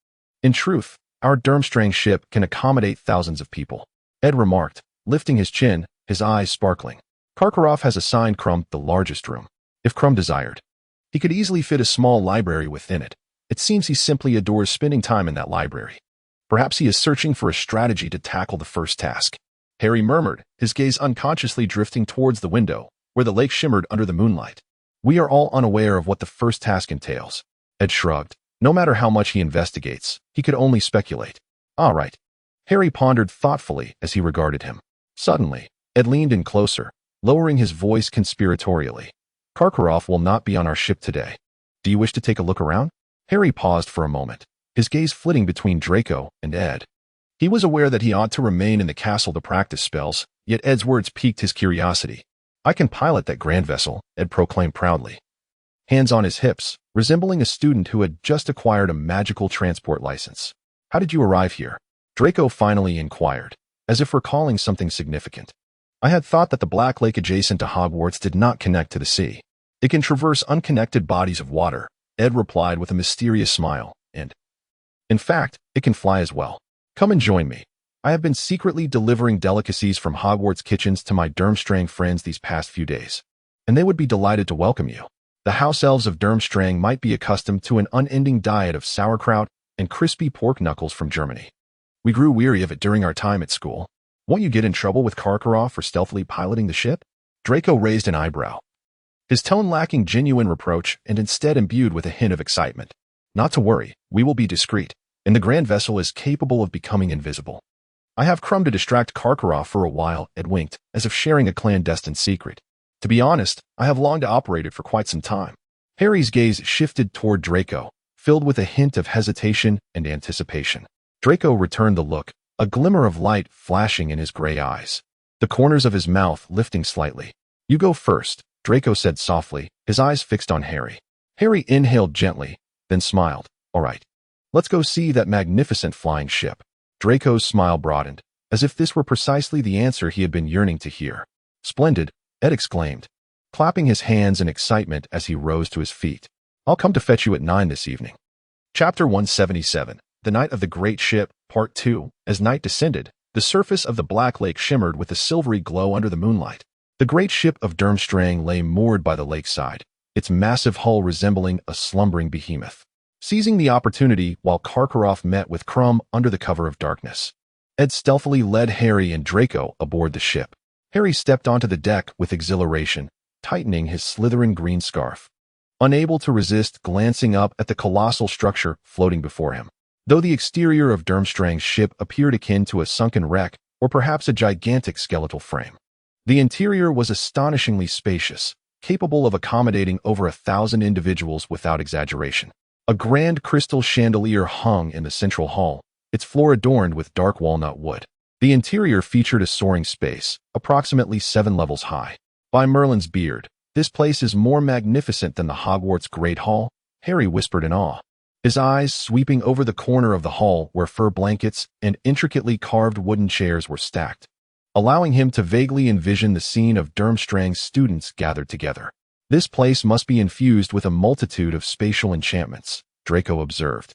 In truth, our Durmstrang ship can accommodate thousands of people, Ed remarked, lifting his chin, his eyes sparkling. Karkaroff has assigned Crumb the largest room, if Crumb desired. He could easily fit a small library within it. It seems he simply adores spending time in that library. Perhaps he is searching for a strategy to tackle the first task. Harry murmured, his gaze unconsciously drifting towards the window, where the lake shimmered under the moonlight. We are all unaware of what the first task entails. Ed shrugged. No matter how much he investigates, he could only speculate. All right. Harry pondered thoughtfully as he regarded him. Suddenly, Ed leaned in closer, lowering his voice conspiratorially. Karkaroff will not be on our ship today. Do you wish to take a look around? Harry paused for a moment, his gaze flitting between Draco and Ed. He was aware that he ought to remain in the castle to practice spells, yet Ed's words piqued his curiosity. I can pilot that grand vessel, Ed proclaimed proudly. Hands on his hips, resembling a student who had just acquired a magical transport license. How did you arrive here? Draco finally inquired, as if recalling something significant. I had thought that the Black Lake adjacent to Hogwarts did not connect to the sea. It can traverse unconnected bodies of water, Ed replied with a mysterious smile, and, in fact, it can fly as well. Come and join me. I have been secretly delivering delicacies from Hogwarts kitchens to my Durmstrang friends these past few days, and they would be delighted to welcome you. The house elves of Durmstrang might be accustomed to an unending diet of sauerkraut and crispy pork knuckles from Germany. We grew weary of it during our time at school. Won't you get in trouble with Karkaroff for stealthily piloting the ship? Draco raised an eyebrow, his tone lacking genuine reproach and instead imbued with a hint of excitement. Not to worry, we will be discreet, and the grand vessel is capable of becoming invisible. I have Crumb to distract Karkaroff for a while, Ed winked, as if sharing a clandestine secret. To be honest, I have longed to operate it for quite some time. Harry's gaze shifted toward Draco, filled with a hint of hesitation and anticipation. Draco returned the look, a glimmer of light flashing in his gray eyes, the corners of his mouth lifting slightly. You go first, Draco said softly, his eyes fixed on Harry. Harry inhaled gently, then smiled. All right. Let's go see that magnificent flying ship. Draco's smile broadened, as if this were precisely the answer he had been yearning to hear. Splendid, Ed exclaimed, clapping his hands in excitement as he rose to his feet. I'll come to fetch you at 9 this evening. Chapter 177, The Night of the Great Ship, Part 2. As night descended, the surface of the Black Lake shimmered with a silvery glow under the moonlight. The great ship of Durmstrang lay moored by the lakeside, its massive hull resembling a slumbering behemoth. Seizing the opportunity while Karkaroff met with Crumb under the cover of darkness, Ed stealthily led Harry and Draco aboard the ship. Harry stepped onto the deck with exhilaration, tightening his Slytherin green scarf, unable to resist glancing up at the colossal structure floating before him. Though the exterior of Durmstrang's ship appeared akin to a sunken wreck or perhaps a gigantic skeletal frame, the interior was astonishingly spacious, capable of accommodating over 1,000 individuals without exaggeration. A grand crystal chandelier hung in the central hall, its floor adorned with dark walnut wood. The interior featured a soaring space, approximately 7 levels high. By Merlin's beard, this place is more magnificent than the Hogwarts Great Hall, Harry whispered in awe, his eyes sweeping over the corner of the hall where fur blankets and intricately carved wooden chairs were stacked, allowing him to vaguely envision the scene of Durmstrang's students gathered together. This place must be infused with a multitude of spatial enchantments, Draco observed,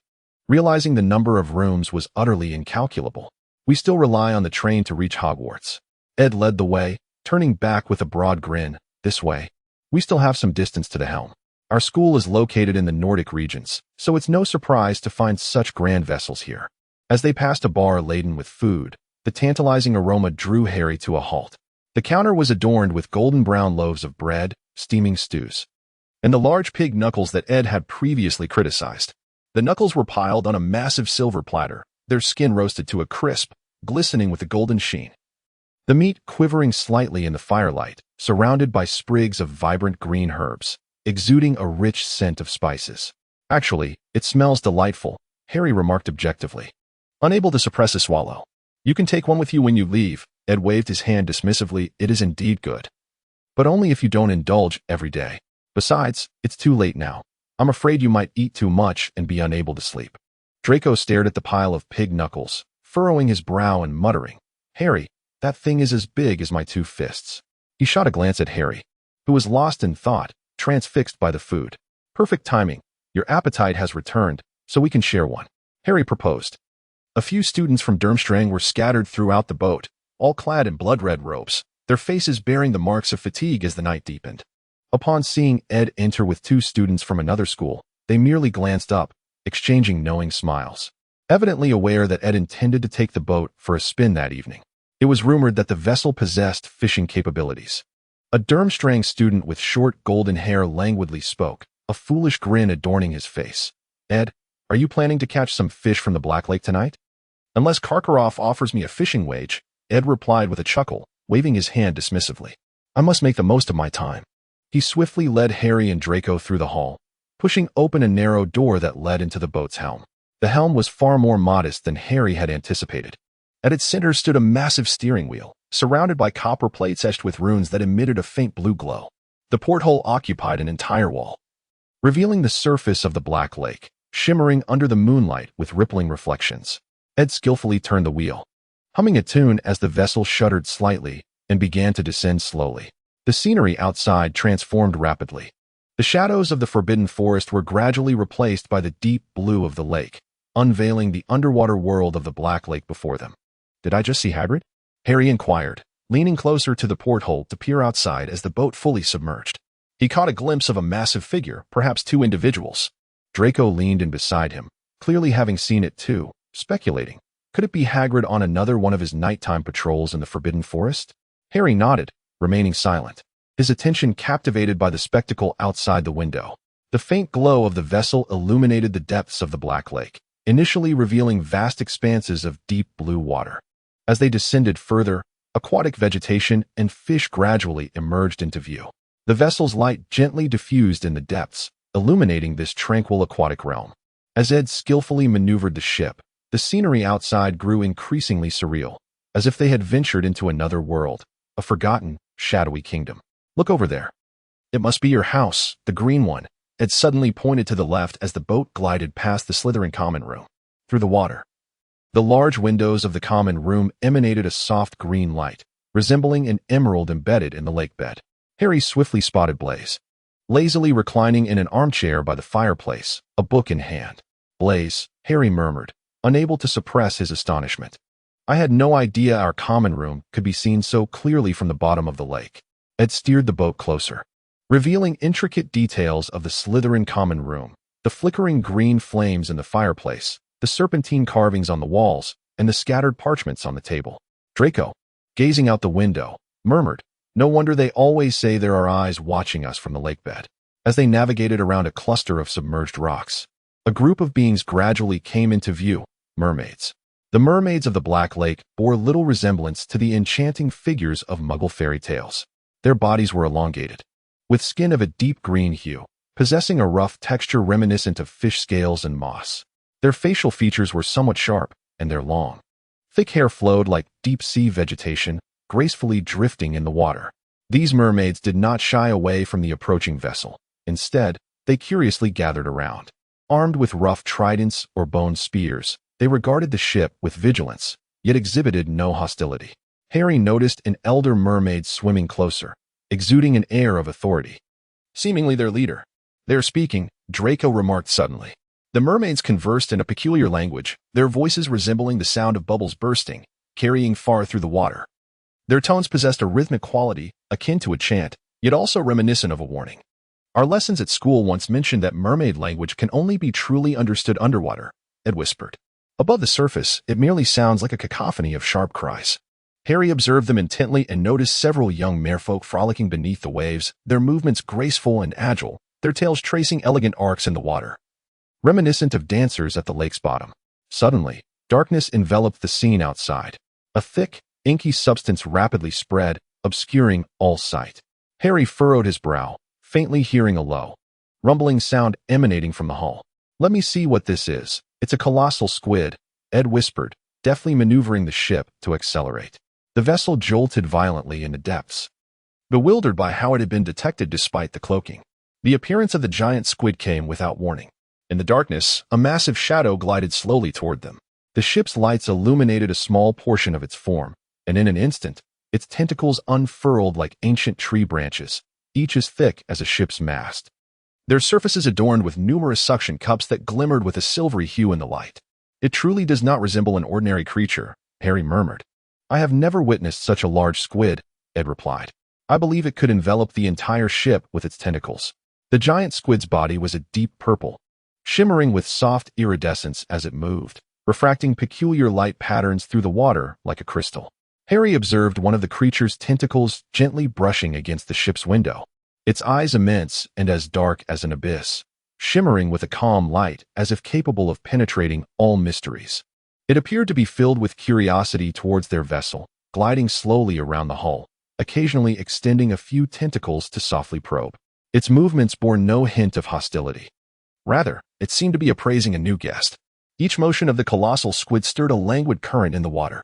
realizing the number of rooms was utterly incalculable. We still rely on the train to reach Hogwarts. Ed led the way, turning back with a broad grin. This way. We still have some distance to the helm. Our school is located in the Nordic regions, so it's no surprise to find such grand vessels here. As they passed a bar laden with food, the tantalizing aroma drew Harry to a halt. The counter was adorned with golden brown loaves of bread, steaming stews, and the large pig knuckles that Ed had previously criticized. The knuckles were piled on a massive silver platter, their skin roasted to a crisp, glistening with a golden sheen. The meat quivering slightly in the firelight, surrounded by sprigs of vibrant green herbs, exuding a rich scent of spices. Actually, it smells delightful, Harry remarked objectively, unable to suppress a swallow. You can take one with you when you leave, Ed waved his hand dismissively. It is indeed good. But only if you don't indulge every day. Besides, it's too late now. I'm afraid you might eat too much and be unable to sleep. Draco stared at the pile of pig knuckles, furrowing his brow and muttering, Harry, that thing is as big as my 2 fists. He shot a glance at Harry, who was lost in thought, transfixed by the food. Perfect timing. Your appetite has returned, so we can share one, Harry proposed. A few students from Durmstrang were scattered throughout the boat, all clad in blood-red robes, their faces bearing the marks of fatigue as the night deepened. Upon seeing Ed enter with 2 students from another school, they merely glanced up, exchanging knowing smiles, evidently aware that Ed intended to take the boat for a spin that evening. It was rumored that the vessel possessed fishing capabilities. A Durmstrang student with short golden hair languidly spoke, a foolish grin adorning his face. Ed, are you planning to catch some fish from the Black Lake tonight? Unless Karkaroff offers me a fishing wage, Ed replied with a chuckle, waving his hand dismissively. I must make the most of my time. He swiftly led Harry and Draco through the hall, pushing open a narrow door that led into the boat's helm. The helm was far more modest than Harry had anticipated. At its center stood a massive steering wheel, surrounded by copper plates etched with runes that emitted a faint blue glow. The porthole occupied an entire wall, revealing the surface of the Black Lake, shimmering under the moonlight with rippling reflections. Ed skillfully turned the wheel, humming a tune as the vessel shuddered slightly and began to descend slowly. The scenery outside transformed rapidly. The shadows of the forbidden forest were gradually replaced by the deep blue of the lake, unveiling the underwater world of the Black Lake before them. Did I just see Hagrid? Harry inquired, leaning closer to the porthole to peer outside as the boat fully submerged. He caught a glimpse of a massive figure, perhaps 2 individuals. Draco leaned in beside him, clearly having seen it too, speculating. Could it be Hagrid on another one of his nighttime patrols in the Forbidden Forest? Harry nodded, remaining silent, his attention captivated by the spectacle outside the window. The faint glow of the vessel illuminated the depths of the Black Lake, initially revealing vast expanses of deep blue water. As they descended further, aquatic vegetation and fish gradually emerged into view. The vessel's light gently diffused in the depths, illuminating this tranquil aquatic realm. As Ed skillfully maneuvered the ship, the scenery outside grew increasingly surreal, as if they had ventured into another world, a forgotten, shadowy kingdom. Look over there. It must be your house, the green one. Ed suddenly pointed to the left as the boat glided past the Slytherin common room. Through the water, the large windows of the common room emanated a soft green light, resembling an emerald embedded in the lake bed. Harry swiftly spotted Blaise, lazily reclining in an armchair by the fireplace, a book in hand. Blaise, Harry murmured, unable to suppress his astonishment. I had no idea our common room could be seen so clearly from the bottom of the lake. Ed steered the boat closer, revealing intricate details of the Slytherin common room, the flickering green flames in the fireplace, the serpentine carvings on the walls, and the scattered parchments on the table. Draco, gazing out the window, murmured, no wonder they always say there are eyes watching us from the lake bed. As they navigated around a cluster of submerged rocks, a group of beings gradually came into view, mermaids. The mermaids of the Black Lake bore little resemblance to the enchanting figures of Muggle fairy tales. Their bodies were elongated, with skin of a deep green hue, possessing a rough texture reminiscent of fish scales and moss. Their facial features were somewhat sharp, and their long, thick hair flowed like deep-sea vegetation, gracefully drifting in the water. These mermaids did not shy away from the approaching vessel. Instead, they curiously gathered around. Armed with rough tridents or bone spears, they regarded the ship with vigilance, yet exhibited no hostility. Harry noticed an elder mermaid swimming closer, exuding an air of authority. Seemingly their leader. They're speaking, Draco remarked suddenly. The mermaids conversed in a peculiar language, their voices resembling the sound of bubbles bursting, carrying far through the water. Their tones possessed a rhythmic quality, akin to a chant, yet also reminiscent of a warning. Our lessons at school once mentioned that mermaid language can only be truly understood underwater, Ed whispered. Above the surface, it merely sounds like a cacophony of sharp cries. Harry observed them intently and noticed several young merfolk frolicking beneath the waves, their movements graceful and agile, their tails tracing elegant arcs in the water, reminiscent of dancers at the lake's bottom. Suddenly, darkness enveloped the scene outside. A thick, inky substance rapidly spread, obscuring all sight. Harry furrowed his brow, faintly hearing a low, rumbling sound emanating from the hull. Let me see what this is. It's a colossal squid, Ed whispered, deftly maneuvering the ship to accelerate. The vessel jolted violently in the depths, bewildered by how it had been detected despite the cloaking. The appearance of the giant squid came without warning. In the darkness, a massive shadow glided slowly toward them. The ship's lights illuminated a small portion of its form, and in an instant, its tentacles unfurled like ancient tree branches, each as thick as a ship's mast. Their surfaces adorned with numerous suction cups that glimmered with a silvery hue in the light. It truly does not resemble an ordinary creature, Harry murmured. I have never witnessed such a large squid, Ed replied. I believe it could envelop the entire ship with its tentacles. The giant squid's body was a deep purple, shimmering with soft iridescence as it moved, refracting peculiar light patterns through the water like a crystal. Harry observed one of the creature's tentacles gently brushing against the ship's window, its eyes immense and as dark as an abyss, shimmering with a calm light as if capable of penetrating all mysteries. It appeared to be filled with curiosity towards their vessel, gliding slowly around the hull, occasionally extending a few tentacles to softly probe. Its movements bore no hint of hostility. Rather, it seemed to be appraising a new guest. Each motion of the colossal squid stirred a languid current in the water,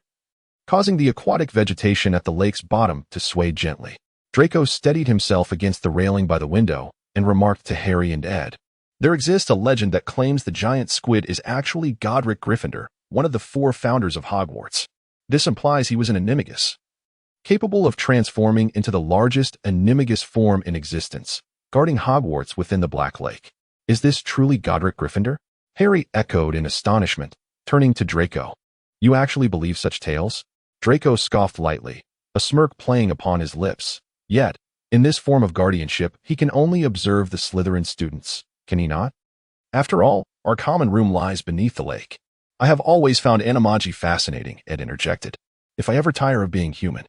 causing the aquatic vegetation at the lake's bottom to sway gently. Draco steadied himself against the railing by the window and remarked to Harry and Ed, "There exists a legend that claims the giant squid is actually Godric Gryffindor, one of the 4 founders of Hogwarts. This implies he was an animagus, capable of transforming into the largest animagus form in existence, guarding Hogwarts within the Black Lake. Is this truly Godric Gryffindor?" Harry echoed in astonishment, turning to Draco. "You actually believe such tales?" Draco scoffed lightly, a smirk playing upon his lips. Yet, in this form of guardianship, he can only observe the Slytherin students, can he not? After all, our common room lies beneath the lake. I have always found animagi fascinating, Ed interjected. If I ever tire of being human,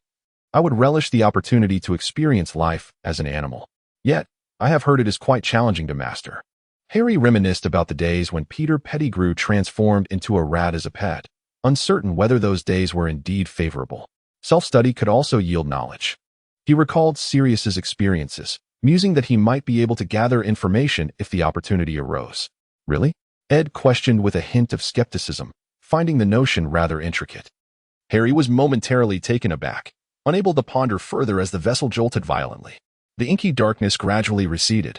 I would relish the opportunity to experience life as an animal. Yet, I have heard it is quite challenging to master. Harry reminisced about the days when Peter Pettigrew transformed into a rat as a pet, uncertain whether those days were indeed favorable. Self-study could also yield knowledge. He recalled Sirius's experiences, musing that he might be able to gather information if the opportunity arose. Really? Ed questioned with a hint of skepticism, finding the notion rather intricate. Harry was momentarily taken aback, unable to ponder further as the vessel jolted violently. The inky darkness gradually receded,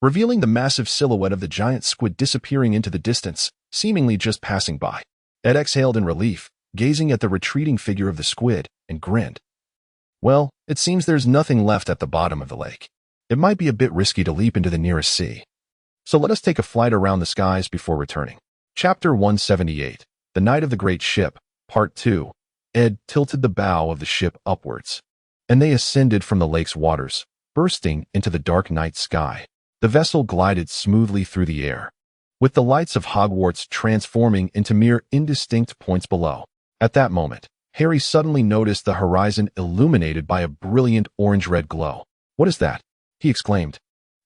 revealing the massive silhouette of the giant squid disappearing into the distance, seemingly just passing by. Ed exhaled in relief, gazing at the retreating figure of the squid, and grinned. Well, it seems there's nothing left at the bottom of the lake. It might be a bit risky to leap into the nearest sea. So let us take a flight around the skies before returning. Chapter 178, The Night of the Great Ship, Part 2. Ed tilted the bow of the ship upwards, and they ascended from the lake's waters, bursting into the dark night sky. The vessel glided smoothly through the air, with the lights of Hogwarts transforming into mere indistinct points below. At that moment, Harry suddenly noticed the horizon illuminated by a brilliant orange-red glow. "What is that?" he exclaimed,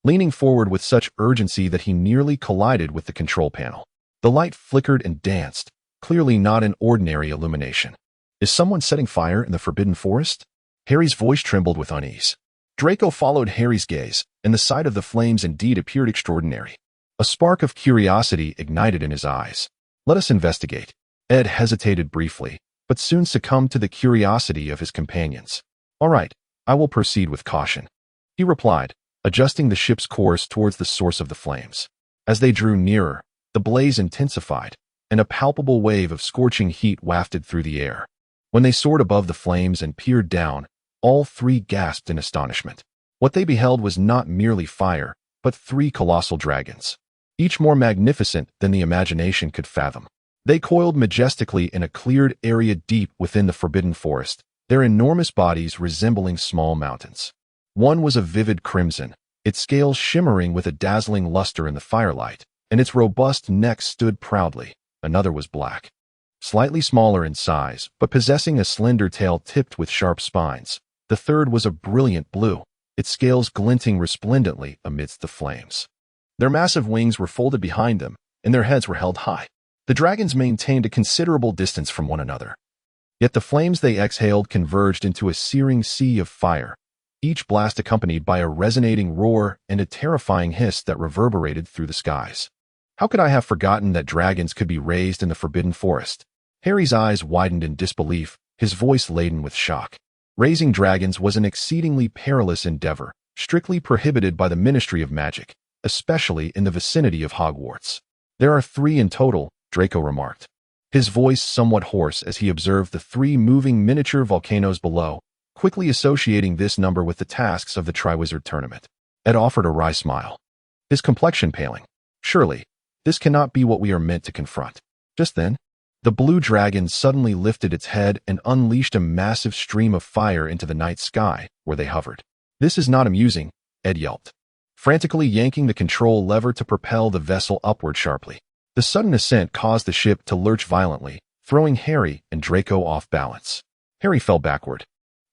leaning forward with such urgency that he nearly collided with the control panel. The light flickered and danced, clearly not an ordinary illumination. "Is someone setting fire in the Forbidden Forest?" Harry's voice trembled with unease. Draco followed Harry's gaze, and the sight of the flames indeed appeared extraordinary. A spark of curiosity ignited in his eyes. "Let us investigate." Ed hesitated briefly, but soon succumbed to the curiosity of his companions. "All right, I will proceed with caution," he replied, adjusting the ship's course towards the source of the flames. As they drew nearer, the blaze intensified, and a palpable wave of scorching heat wafted through the air. When they soared above the flames and peered down, all 3 gasped in astonishment. What they beheld was not merely fire, but 3 colossal dragons, each more magnificent than the imagination could fathom. They coiled majestically in a cleared area deep within the Forbidden Forest, their enormous bodies resembling small mountains. One was a vivid crimson, its scales shimmering with a dazzling luster in the firelight, and its robust neck stood proudly. Another was black, slightly smaller in size, but possessing a slender tail tipped with sharp spines. The third was a brilliant blue, its scales glinting resplendently amidst the flames. Their massive wings were folded behind them, and their heads were held high. The dragons maintained a considerable distance from one another. Yet the flames they exhaled converged into a searing sea of fire, each blast accompanied by a resonating roar and a terrifying hiss that reverberated through the skies. How could I have forgotten that dragons could be raised in the Forbidden Forest? Harry's eyes widened in disbelief, his voice laden with shock. Raising dragons was an exceedingly perilous endeavor, strictly prohibited by the Ministry of Magic, especially in the vicinity of Hogwarts. "There are 3 in total," Draco remarked, his voice somewhat hoarse as he observed the 3 moving miniature volcanoes below, quickly associating this number with the tasks of the Triwizard Tournament. Ed offered a wry smile, his complexion paling. "Surely, this cannot be what we are meant to confront." Just then, The blue dragon suddenly lifted its head and unleashed a massive stream of fire into the night sky where they hovered. "This is not amusing," Ed yelped, frantically yanking the control lever to propel the vessel upward sharply. The sudden ascent caused the ship to lurch violently, throwing Harry and Draco off balance. Harry fell backward,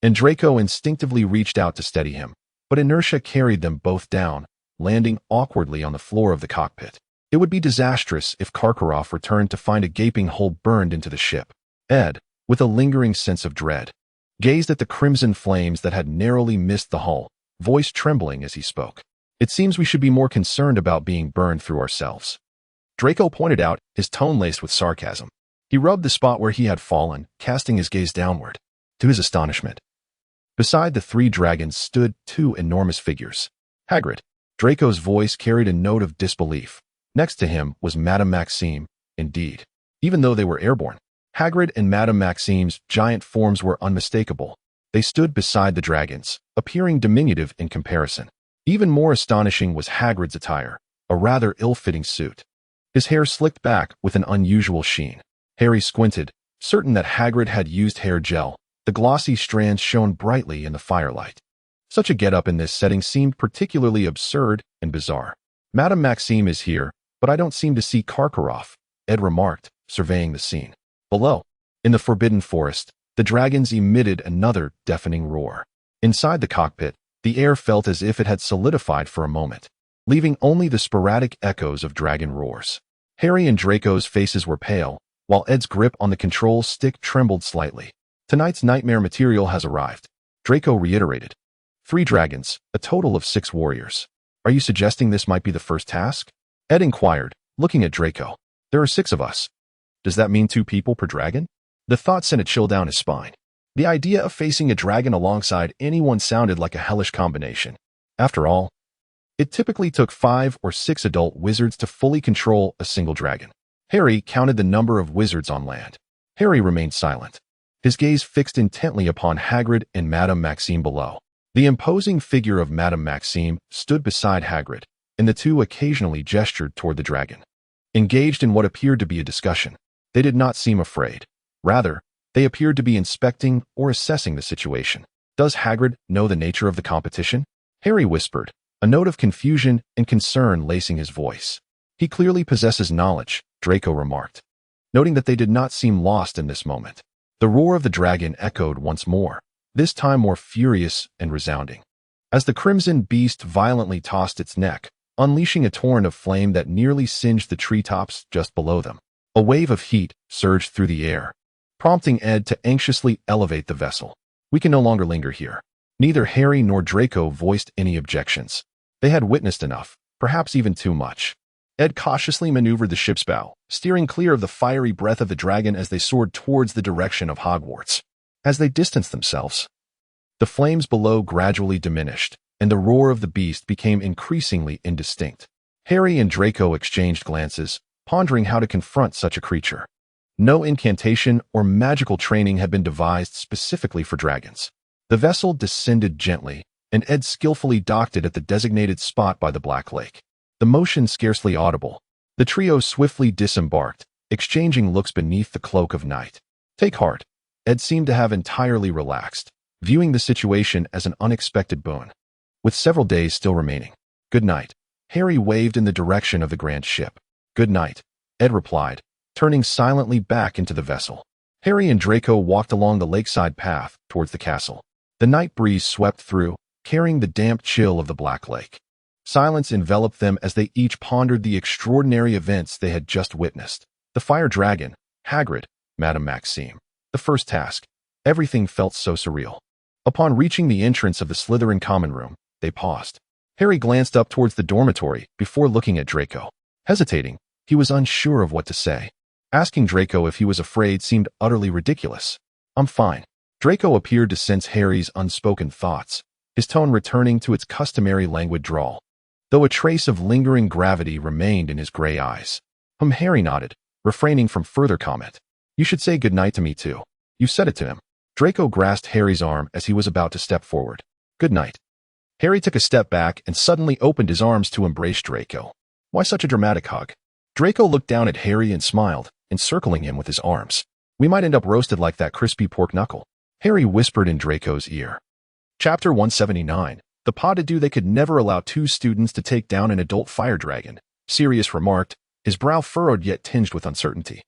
and Draco instinctively reached out to steady him, but inertia carried them both down, landing awkwardly on the floor of the cockpit. It would be disastrous if Karkaroff returned to find a gaping hole burned into the ship. Ed, with a lingering sense of dread, gazed at the crimson flames that had narrowly missed the hull, voice trembling as he spoke. "It seems we should be more concerned about being burned through ourselves," Draco pointed out, his tone laced with sarcasm. He rubbed the spot where he had fallen, casting his gaze downward. To his astonishment, beside the three dragons stood two enormous figures. Hagrid. Draco's voice carried a note of disbelief. Next to him was Madame Maxime, indeed. Even though they were airborne, Hagrid and Madame Maxime's giant forms were unmistakable. They stood beside the dragons, appearing diminutive in comparison. Even more astonishing was Hagrid's attire, a rather ill-fitting suit. His hair slicked back with an unusual sheen. Harry squinted, certain that Hagrid had used hair gel. The glossy strands shone brightly in the firelight. Such a get-up in this setting seemed particularly absurd and bizarre. "Madame Maxime is here, but I don't seem to see Karkaroff," Ed remarked, surveying the scene. Below, in the Forbidden Forest, the dragons emitted another deafening roar. Inside the cockpit, the air felt as if it had solidified for a moment, leaving only the sporadic echoes of dragon roars. Harry and Draco's faces were pale, while Ed's grip on the control stick trembled slightly. "Tonight's nightmare material has arrived," Draco reiterated. "3 dragons, a total of 6 warriors. Are you suggesting this might be the first task?" Ed inquired, looking at Draco. "There are 6 of us. Does that mean 2 people per dragon?" The thought sent a chill down his spine. The idea of facing a dragon alongside anyone sounded like a hellish combination. After all, it typically took 5 or 6 adult wizards to fully control a single dragon. Harry counted the number of wizards on land. Harry remained silent, his gaze fixed intently upon Hagrid and Madame Maxime below. The imposing figure of Madame Maxime stood beside Hagrid, and the two occasionally gestured toward the dragon, engaged in what appeared to be a discussion. They did not seem afraid. Rather, they appeared to be inspecting or assessing the situation. "Does Hagrid know the nature of the competition?" Harry whispered, a note of confusion and concern lacing his voice. "He clearly possesses knowledge," Draco remarked, noting that they did not seem lost in this moment. The roar of the dragon echoed once more, this time more furious and resounding, as the crimson beast violently tossed its neck, unleashing a torrent of flame that nearly singed the treetops just below them. A wave of heat surged through the air, prompting Ed to anxiously elevate the vessel. "We can no longer linger here." Neither Harry nor Draco voiced any objections. They had witnessed enough, perhaps even too much. Ed cautiously maneuvered the ship's bow, steering clear of the fiery breath of the dragon as they soared towards the direction of Hogwarts. As they distanced themselves, the flames below gradually diminished, and the roar of the beast became increasingly indistinct. Harry and Draco exchanged glances, pondering how to confront such a creature. No incantation or magical training had been devised specifically for dragons. The vessel descended gently, and Ed skillfully docked it at the designated spot by the Black Lake. The motion scarcely audible, the trio swiftly disembarked, exchanging looks beneath the cloak of night. "Take heart." Ed seemed to have entirely relaxed, viewing the situation as an unexpected boon. With several days still remaining. "Good night." Harry waved in the direction of the grand ship. "Good night," Ed replied, turning silently back into the vessel. Harry and Draco walked along the lakeside path towards the castle. The night breeze swept through, carrying the damp chill of the Black Lake. Silence enveloped them as they each pondered the extraordinary events they had just witnessed. The fire dragon, Hagrid, Madame Maxime. The first task. Everything felt so surreal. Upon reaching the entrance of the Slytherin common room, they paused. Harry glanced up towards the dormitory before looking at Draco. Hesitating, he was unsure of what to say. Asking Draco if he was afraid seemed utterly ridiculous. "I'm fine." Draco appeared to sense Harry's unspoken thoughts, his tone returning to its customary languid drawl, though a trace of lingering gravity remained in his gray eyes. Harry nodded, refraining from further comment. "You should say goodnight to me too." "You said it to him." Draco grasped Harry's arm as he was about to step forward. "Good night." Harry took a step back and suddenly opened his arms to embrace Draco. "Why such a dramatic hug?" Draco looked down at Harry and smiled, encircling him with his arms. We might end up roasted like that crispy pork knuckle, Harry whispered in Draco's ear. Chapter 179. The Pas de Deux. They could never allow two students to take down an adult fire dragon, Sirius remarked, his brow furrowed yet tinged with uncertainty.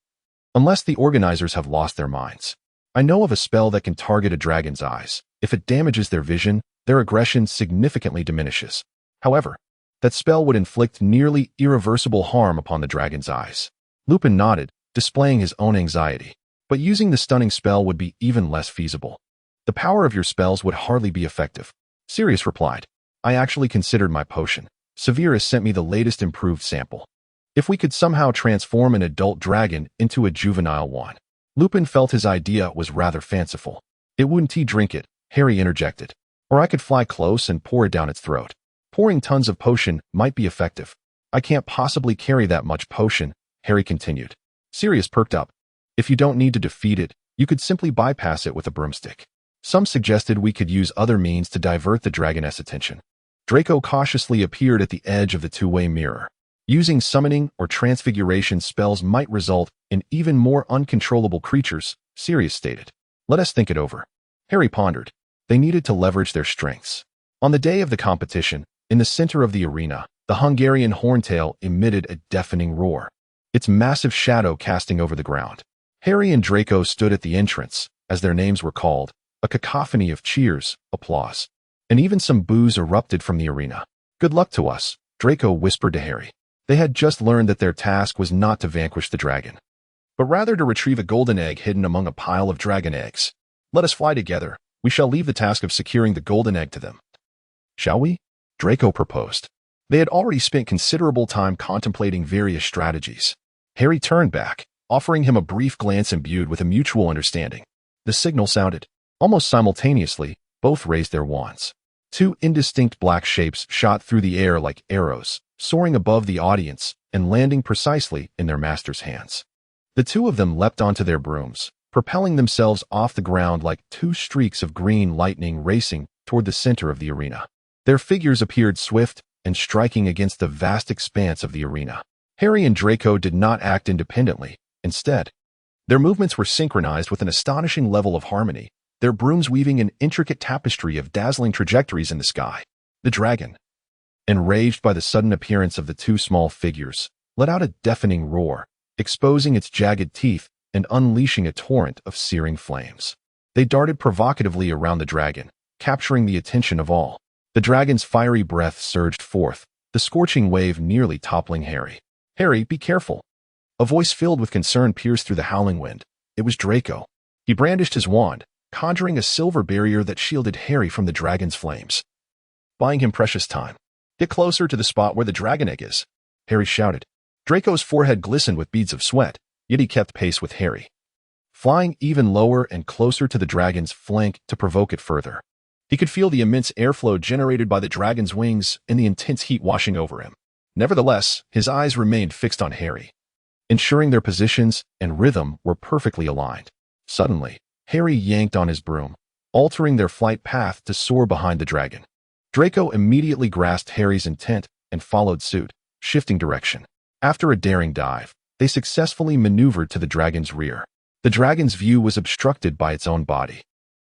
Unless the organizers have lost their minds. I know of a spell that can target a dragon's eyes. If it damages their vision, their aggression significantly diminishes. However, that spell would inflict nearly irreversible harm upon the dragon's eyes. Lupin nodded, displaying his own anxiety. But using the stunning spell would be even less feasible. The power of your spells would hardly be effective, Sirius replied. I actually considered my potion. Severus sent me the latest improved sample. If we could somehow transform an adult dragon into a juvenile one. Lupin felt his idea was rather fanciful. It wouldn't he drink it, Harry interjected. Or I could fly close and pour it down its throat. Pouring tons of potion might be effective. I can't possibly carry that much potion, Harry continued. Sirius perked up. If you don't need to defeat it, you could simply bypass it with a broomstick. Some suggested we could use other means to divert the dragoness' attention. Draco cautiously appeared at the edge of the two-way mirror. Using summoning or transfiguration spells might result in even more uncontrollable creatures, Sirius stated. Let us think it over. Harry pondered. They needed to leverage their strengths. On the day of the competition, in the center of the arena, the Hungarian horntail emitted a deafening roar, its massive shadow casting over the ground. Harry and Draco stood at the entrance, as their names were called, a cacophony of cheers, applause, and even some boos erupted from the arena. Good luck to us, Draco whispered to Harry. They had just learned that their task was not to vanquish the dragon, but rather to retrieve a golden egg hidden among a pile of dragon eggs. Let us fly together. We shall leave the task of securing the golden egg to them. Shall we? Draco proposed. They had already spent considerable time contemplating various strategies. Harry turned back, offering him a brief glance imbued with a mutual understanding. The signal sounded. Almost simultaneously, both raised their wands. Two indistinct black shapes shot through the air like arrows, soaring above the audience and landing precisely in their master's hands. The two of them leapt onto their brooms, propelling themselves off the ground like two streaks of green lightning racing toward the center of the arena. Their figures appeared swift and striking against the vast expanse of the arena. Harry and Draco did not act independently. Instead, their movements were synchronized with an astonishing level of harmony, their brooms weaving an intricate tapestry of dazzling trajectories in the sky. The dragon, enraged by the sudden appearance of the two small figures, let out a deafening roar, exposing its jagged teeth and unleashing a torrent of searing flames. They darted provocatively around the dragon, capturing the attention of all. The dragon's fiery breath surged forth, the scorching wave nearly toppling Harry. Harry, be careful. A voice filled with concern pierced through the howling wind. It was Draco. He brandished his wand, conjuring a silver barrier that shielded Harry from the dragon's flames, buying him precious time. Get closer to the spot where the dragon egg is, Harry shouted. Draco's forehead glistened with beads of sweat, yet he kept pace with Harry, flying even lower and closer to the dragon's flank to provoke it further. He could feel the immense airflow generated by the dragon's wings and the intense heat washing over him. Nevertheless, his eyes remained fixed on Harry, ensuring their positions and rhythm were perfectly aligned. Suddenly, Harry yanked on his broom, altering their flight path to soar behind the dragon. Draco immediately grasped Harry's intent and followed suit, shifting direction. After a daring dive, they successfully maneuvered to the dragon's rear. The dragon's view was obstructed by its own body,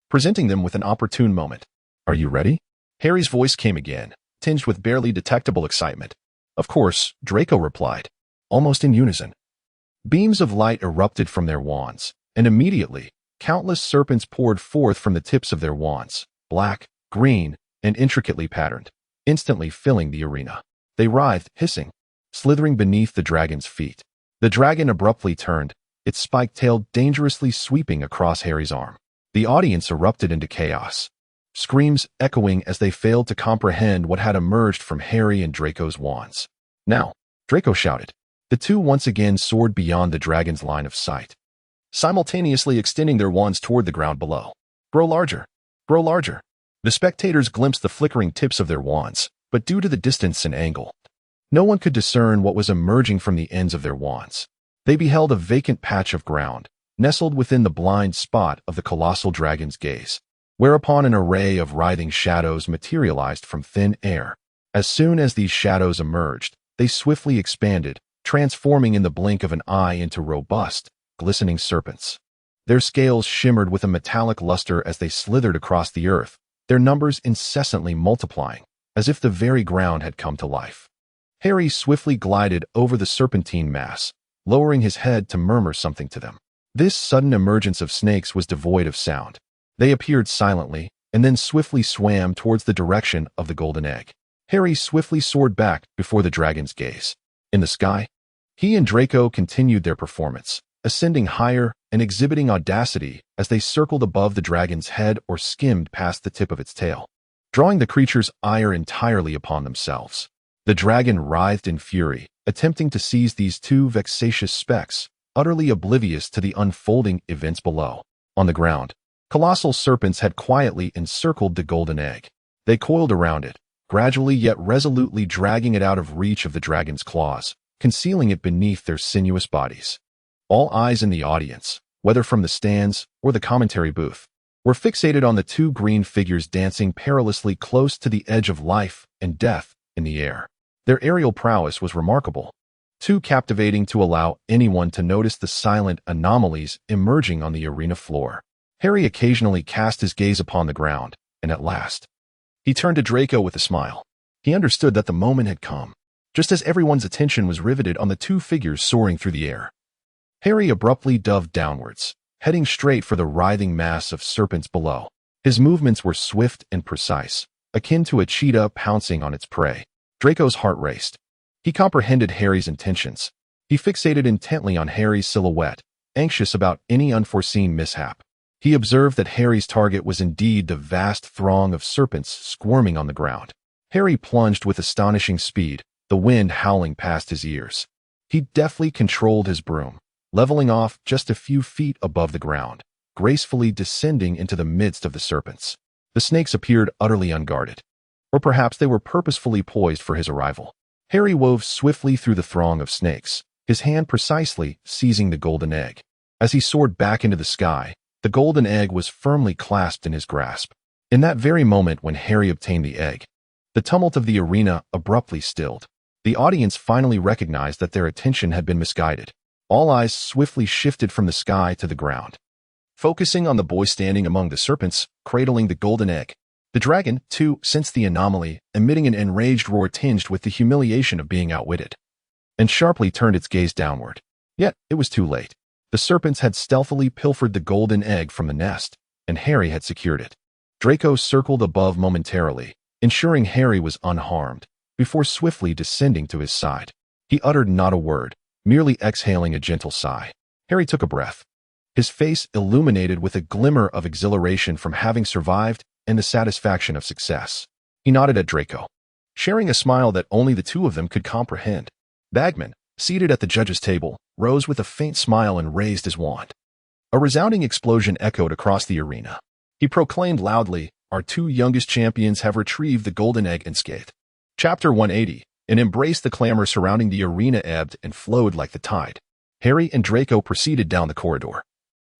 presenting them with an opportune moment. Are you ready? Harry's voice came again, tinged with barely detectable excitement. Of course, Draco replied, almost in unison. Beams of light erupted from their wands, and immediately, countless serpents poured forth from the tips of their wands, black, green, and intricately patterned, instantly filling the arena. They writhed, hissing, slithering beneath the dragon's feet. The dragon abruptly turned, its spiked tail dangerously sweeping across Harry's arm. The audience erupted into chaos, screams echoing as they failed to comprehend what had emerged from Harry and Draco's wands. Now, Draco shouted. The two once again soared beyond the dragon's line of sight, simultaneously extending their wands toward the ground below. Grow larger. Grow larger. The spectators glimpsed the flickering tips of their wands, but due to the distance and angle, no one could discern what was emerging from the ends of their wands. They beheld a vacant patch of ground, nestled within the blind spot of the colossal dragon's gaze, whereupon an array of writhing shadows materialized from thin air. As soon as these shadows emerged, they swiftly expanded, transforming in the blink of an eye into robust, glistening serpents. Their scales shimmered with a metallic luster as they slithered across the earth, their numbers incessantly multiplying, as if the very ground had come to life. Harry swiftly glided over the serpentine mass, lowering his head to murmur something to them. This sudden emergence of snakes was devoid of sound. They appeared silently, and then swiftly swam towards the direction of the golden egg. Harry swiftly soared back before the dragon's gaze. In the sky, he and Draco continued their performance, ascending higher and exhibiting audacity as they circled above the dragon's head or skimmed past the tip of its tail, drawing the creature's ire entirely upon themselves. The dragon writhed in fury, attempting to seize these two vexatious specks, utterly oblivious to the unfolding events below. On the ground, colossal serpents had quietly encircled the golden egg. They coiled around it, gradually yet resolutely dragging it out of reach of the dragon's claws, concealing it beneath their sinuous bodies. All eyes in the audience, whether from the stands or the commentary booth, were fixated on the two green figures dancing perilously close to the edge of life and death in the air. Their aerial prowess was remarkable, too captivating to allow anyone to notice the silent anomalies emerging on the arena floor. Harry occasionally cast his gaze upon the ground, and at last, he turned to Draco with a smile. He understood that the moment had come, just as everyone's attention was riveted on the two figures soaring through the air. Harry abruptly dove downwards, heading straight for the writhing mass of serpents below. His movements were swift and precise, akin to a cheetah pouncing on its prey. Draco's heart raced. He comprehended Harry's intentions. He fixated intently on Harry's silhouette, anxious about any unforeseen mishap. He observed that Harry's target was indeed the vast throng of serpents squirming on the ground. Harry plunged with astonishing speed, the wind howling past his ears. He deftly controlled his broom, leveling off just a few feet above the ground, gracefully descending into the midst of the serpents. The snakes appeared utterly unguarded, or perhaps they were purposefully poised for his arrival. Harry wove swiftly through the throng of snakes, his hand precisely seizing the golden egg. As he soared back into the sky, the golden egg was firmly clasped in his grasp. In that very moment when Harry obtained the egg, the tumult of the arena abruptly stilled. The audience finally recognized that their attention had been misguided. All eyes swiftly shifted from the sky to the ground, focusing on the boy standing among the serpents, cradling the golden egg. The dragon, too, sensed the anomaly, emitting an enraged roar tinged with the humiliation of being outwitted, and sharply turned its gaze downward. Yet, it was too late. The serpents had stealthily pilfered the golden egg from the nest, and Harry had secured it. Draco circled above momentarily, ensuring Harry was unharmed, before swiftly descending to his side. He uttered not a word, merely exhaling a gentle sigh. Harry took a breath, his face illuminated with a glimmer of exhilaration from having survived and the satisfaction of success. He nodded at Draco, sharing a smile that only the two of them could comprehend. Bagman, seated at the judge's table, rose with a faint smile and raised his wand. A resounding explosion echoed across the arena. He proclaimed loudly, "Our two youngest champions have retrieved the golden egg unscathed." Chapter 180, and embraced the clamor surrounding the arena ebbed and flowed like the tide. Harry and Draco proceeded down the corridor,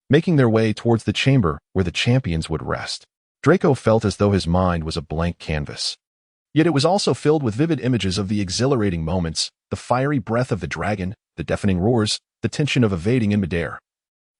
making their way towards the chamber where the champions would rest. Draco felt as though his mind was a blank canvas. Yet it was also filled with vivid images of the exhilarating moments, the fiery breath of the dragon, the deafening roars, the tension of evading in midair,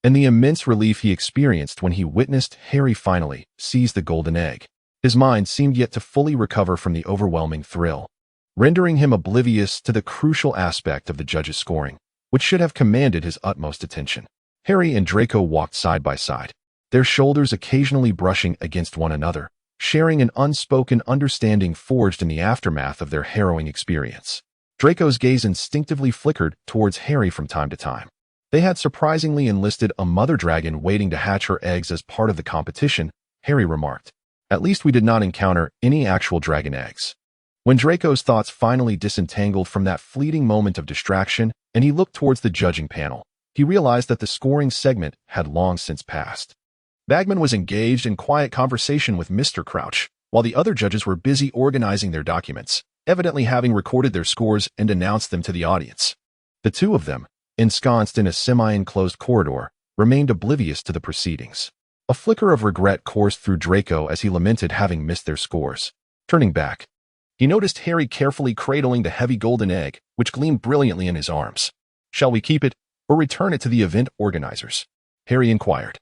and the immense relief he experienced when he witnessed Harry finally seize the golden egg. His mind seemed yet to fully recover from the overwhelming thrill, rendering him oblivious to the crucial aspect of the judge's scoring, which should have commanded his utmost attention. Harry and Draco walked side by side, their shoulders occasionally brushing against one another, sharing an unspoken understanding forged in the aftermath of their harrowing experience. Draco's gaze instinctively flickered towards Harry from time to time. They had surprisingly enlisted a mother dragon waiting to hatch her eggs as part of the competition, Harry remarked. At least we did not encounter any actual dragon eggs. When Draco's thoughts finally disentangled from that fleeting moment of distraction and he looked towards the judging panel, he realized that the scoring segment had long since passed. Bagman was engaged in quiet conversation with Mr. Crouch, while the other judges were busy organizing their documents, evidently having recorded their scores and announced them to the audience. The two of them, ensconced in a semi-enclosed corridor, remained oblivious to the proceedings. A flicker of regret coursed through Draco as he lamented having missed their scores. Turning back, he noticed Harry carefully cradling the heavy golden egg, which gleamed brilliantly in his arms. "Shall we keep it, or return it to the event organizers?" Harry inquired.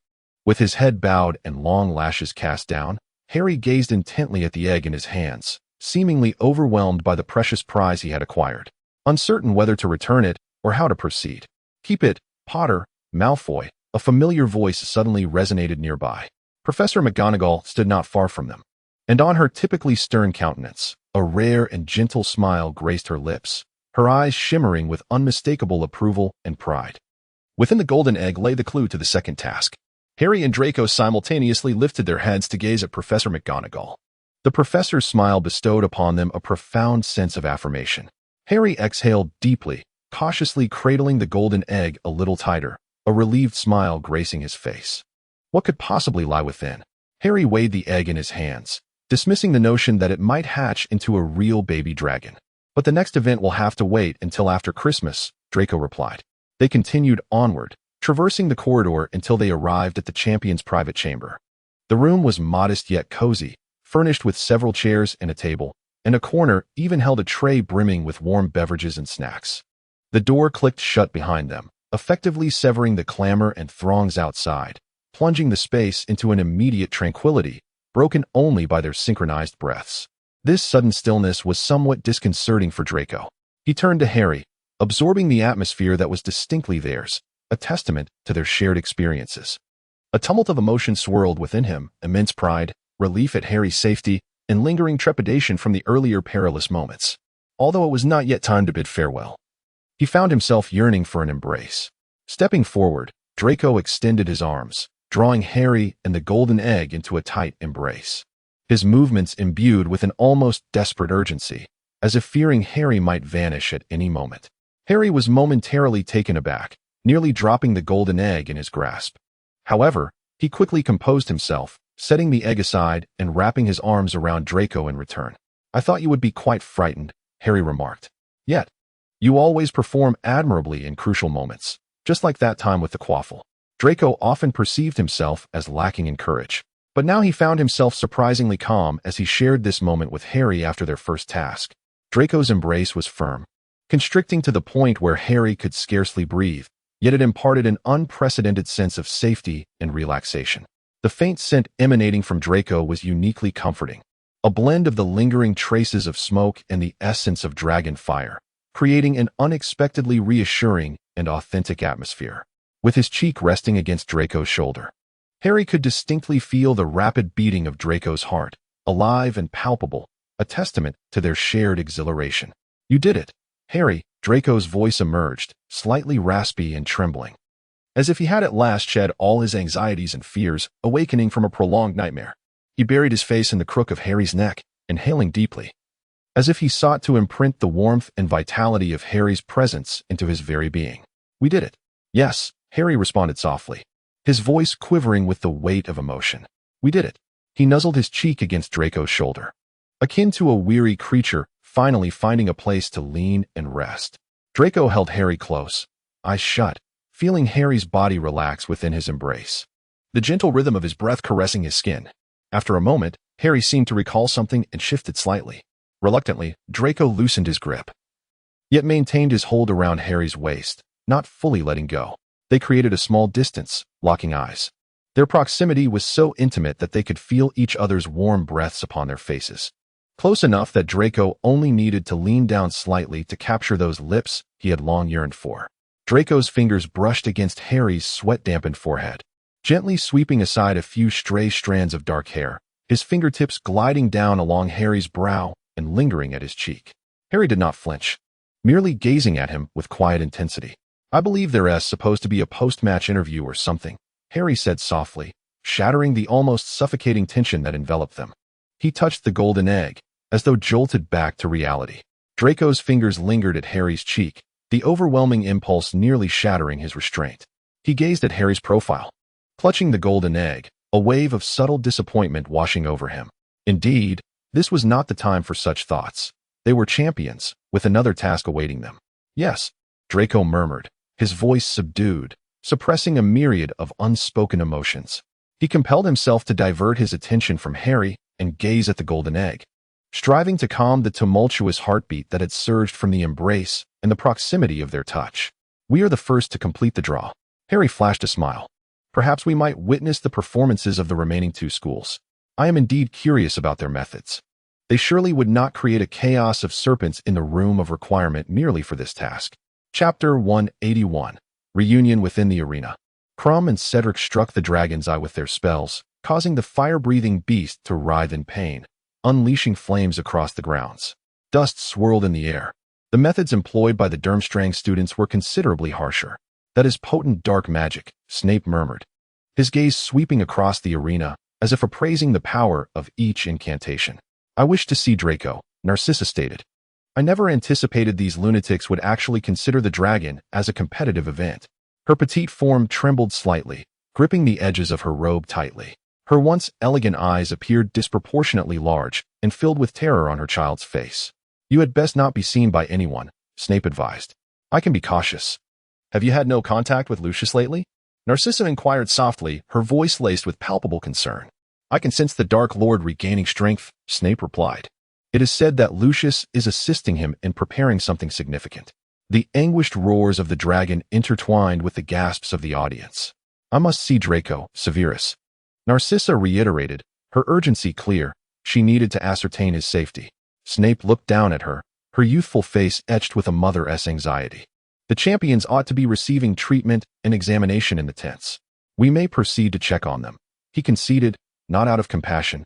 With his head bowed and long lashes cast down, Harry gazed intently at the egg in his hands, seemingly overwhelmed by the precious prize he had acquired, uncertain whether to return it or how to proceed. "Keep it, Potter, Malfoy," a familiar voice suddenly resonated nearby. Professor McGonagall stood not far from them, and on her typically stern countenance, a rare and gentle smile graced her lips, her eyes shimmering with unmistakable approval and pride. Within the golden egg lay the clue to the second task. Harry and Draco simultaneously lifted their heads to gaze at Professor McGonagall. The professor's smile bestowed upon them a profound sense of affirmation. Harry exhaled deeply, cautiously cradling the golden egg a little tighter, a relieved smile gracing his face. What could possibly lie within? Harry weighed the egg in his hands, dismissing the notion that it might hatch into a real baby dragon. "But the next event will have to wait until after Christmas," Draco replied. They continued onward, traversing the corridor until they arrived at the champion's private chamber. The room was modest yet cozy, furnished with several chairs and a table, and a corner even held a tray brimming with warm beverages and snacks. The door clicked shut behind them, effectively severing the clamor and throngs outside, plunging the space into an immediate tranquility, broken only by their synchronized breaths. This sudden stillness was somewhat disconcerting for Draco. He turned to Harry, absorbing the atmosphere that was distinctly theirs, a testament to their shared experiences. A tumult of emotion swirled within him, immense pride, relief at Harry's safety, and lingering trepidation from the earlier perilous moments. Although it was not yet time to bid farewell, he found himself yearning for an embrace. Stepping forward, Draco extended his arms, drawing Harry and the golden egg into a tight embrace. His movements imbued with an almost desperate urgency, as if fearing Harry might vanish at any moment. Harry was momentarily taken aback, nearly dropping the golden egg in his grasp. However, he quickly composed himself, setting the egg aside and wrapping his arms around Draco in return. "I thought you would be quite frightened," Harry remarked. "Yet, you always perform admirably in crucial moments, just like that time with the quaffle." Draco often perceived himself as lacking in courage, but now he found himself surprisingly calm as he shared this moment with Harry after their first task. Draco's embrace was firm, constricting to the point where Harry could scarcely breathe, yet it imparted an unprecedented sense of safety and relaxation. The faint scent emanating from Draco was uniquely comforting, a blend of the lingering traces of smoke and the essence of dragon fire, creating an unexpectedly reassuring and authentic atmosphere. With his cheek resting against Draco's shoulder, Harry could distinctly feel the rapid beating of Draco's heart, alive and palpable, a testament to their shared exhilaration. "You did it, Harry," Draco's voice emerged, slightly raspy and trembling, as if he had at last shed all his anxieties and fears, awakening from a prolonged nightmare. He buried his face in the crook of Harry's neck, inhaling deeply, as if he sought to imprint the warmth and vitality of Harry's presence into his very being. "We did it." "Yes," Harry responded softly, his voice quivering with the weight of emotion. "We did it." He nuzzled his cheek against Draco's shoulder, akin to a weary creature finally finding a place to lean and rest. Draco held Harry close, eyes shut, feeling Harry's body relax within his embrace, the gentle rhythm of his breath caressing his skin. After a moment, Harry seemed to recall something and shifted slightly. Reluctantly, Draco loosened his grip, yet maintained his hold around Harry's waist, not fully letting go. They created a small distance, locking eyes. Their proximity was so intimate that they could feel each other's warm breaths upon their faces, close enough that Draco only needed to lean down slightly to capture those lips he had long yearned for. Draco's fingers brushed against Harry's sweat-dampened forehead, gently sweeping aside a few stray strands of dark hair, his fingertips gliding down along Harry's brow and lingering at his cheek. Harry did not flinch, merely gazing at him with quiet intensity. "I believe there's supposed to be a post-match interview or something," Harry said softly, shattering the almost suffocating tension that enveloped them. He touched the golden egg, as though jolted back to reality. Draco's fingers lingered at Harry's cheek, the overwhelming impulse nearly shattering his restraint. He gazed at Harry's profile, clutching the golden egg, a wave of subtle disappointment washing over him. Indeed, this was not the time for such thoughts. They were champions, with another task awaiting them. "Yes," Draco murmured, his voice subdued, suppressing a myriad of unspoken emotions. He compelled himself to divert his attention from Harry and gaze at the golden egg, striving to calm the tumultuous heartbeat that had surged from the embrace and the proximity of their touch. We are the first to complete the draw. Harry flashed a smile. Perhaps we might witness the performances of the remaining two schools. I am indeed curious about their methods. They surely would not create a chaos of serpents in the room of requirement merely for this task. Chapter 181. Reunion within the arena. Krum and Cedric struck the dragon's eye with their spells, causing the fire-breathing beast to writhe in pain, unleashing flames across the grounds. Dust swirled in the air. The methods employed by the Durmstrang students were considerably harsher. That is potent dark magic, Snape murmured, his gaze sweeping across the arena, as if appraising the power of each incantation. I wish to see Draco, Narcissa stated. I never anticipated these lunatics would actually consider the dragon as a competitive event. Her petite form trembled slightly, gripping the edges of her robe tightly. Her once elegant eyes appeared disproportionately large and filled with terror on her child's face. You had best not be seen by anyone, Snape advised. I can be cautious. Have you had no contact with Lucius lately? Narcissa inquired softly, her voice laced with palpable concern. I can sense the Dark Lord regaining strength, Snape replied. It is said that Lucius is assisting him in preparing something significant. The anguished roars of the dragon intertwined with the gasps of the audience. I must see Draco, Severus. Narcissa reiterated, her urgency clear. She needed to ascertain his safety. Snape looked down at her, her youthful face etched with a mother's anxiety. The champions ought to be receiving treatment and examination in the tents. We may proceed to check on them, he conceded, not out of compassion,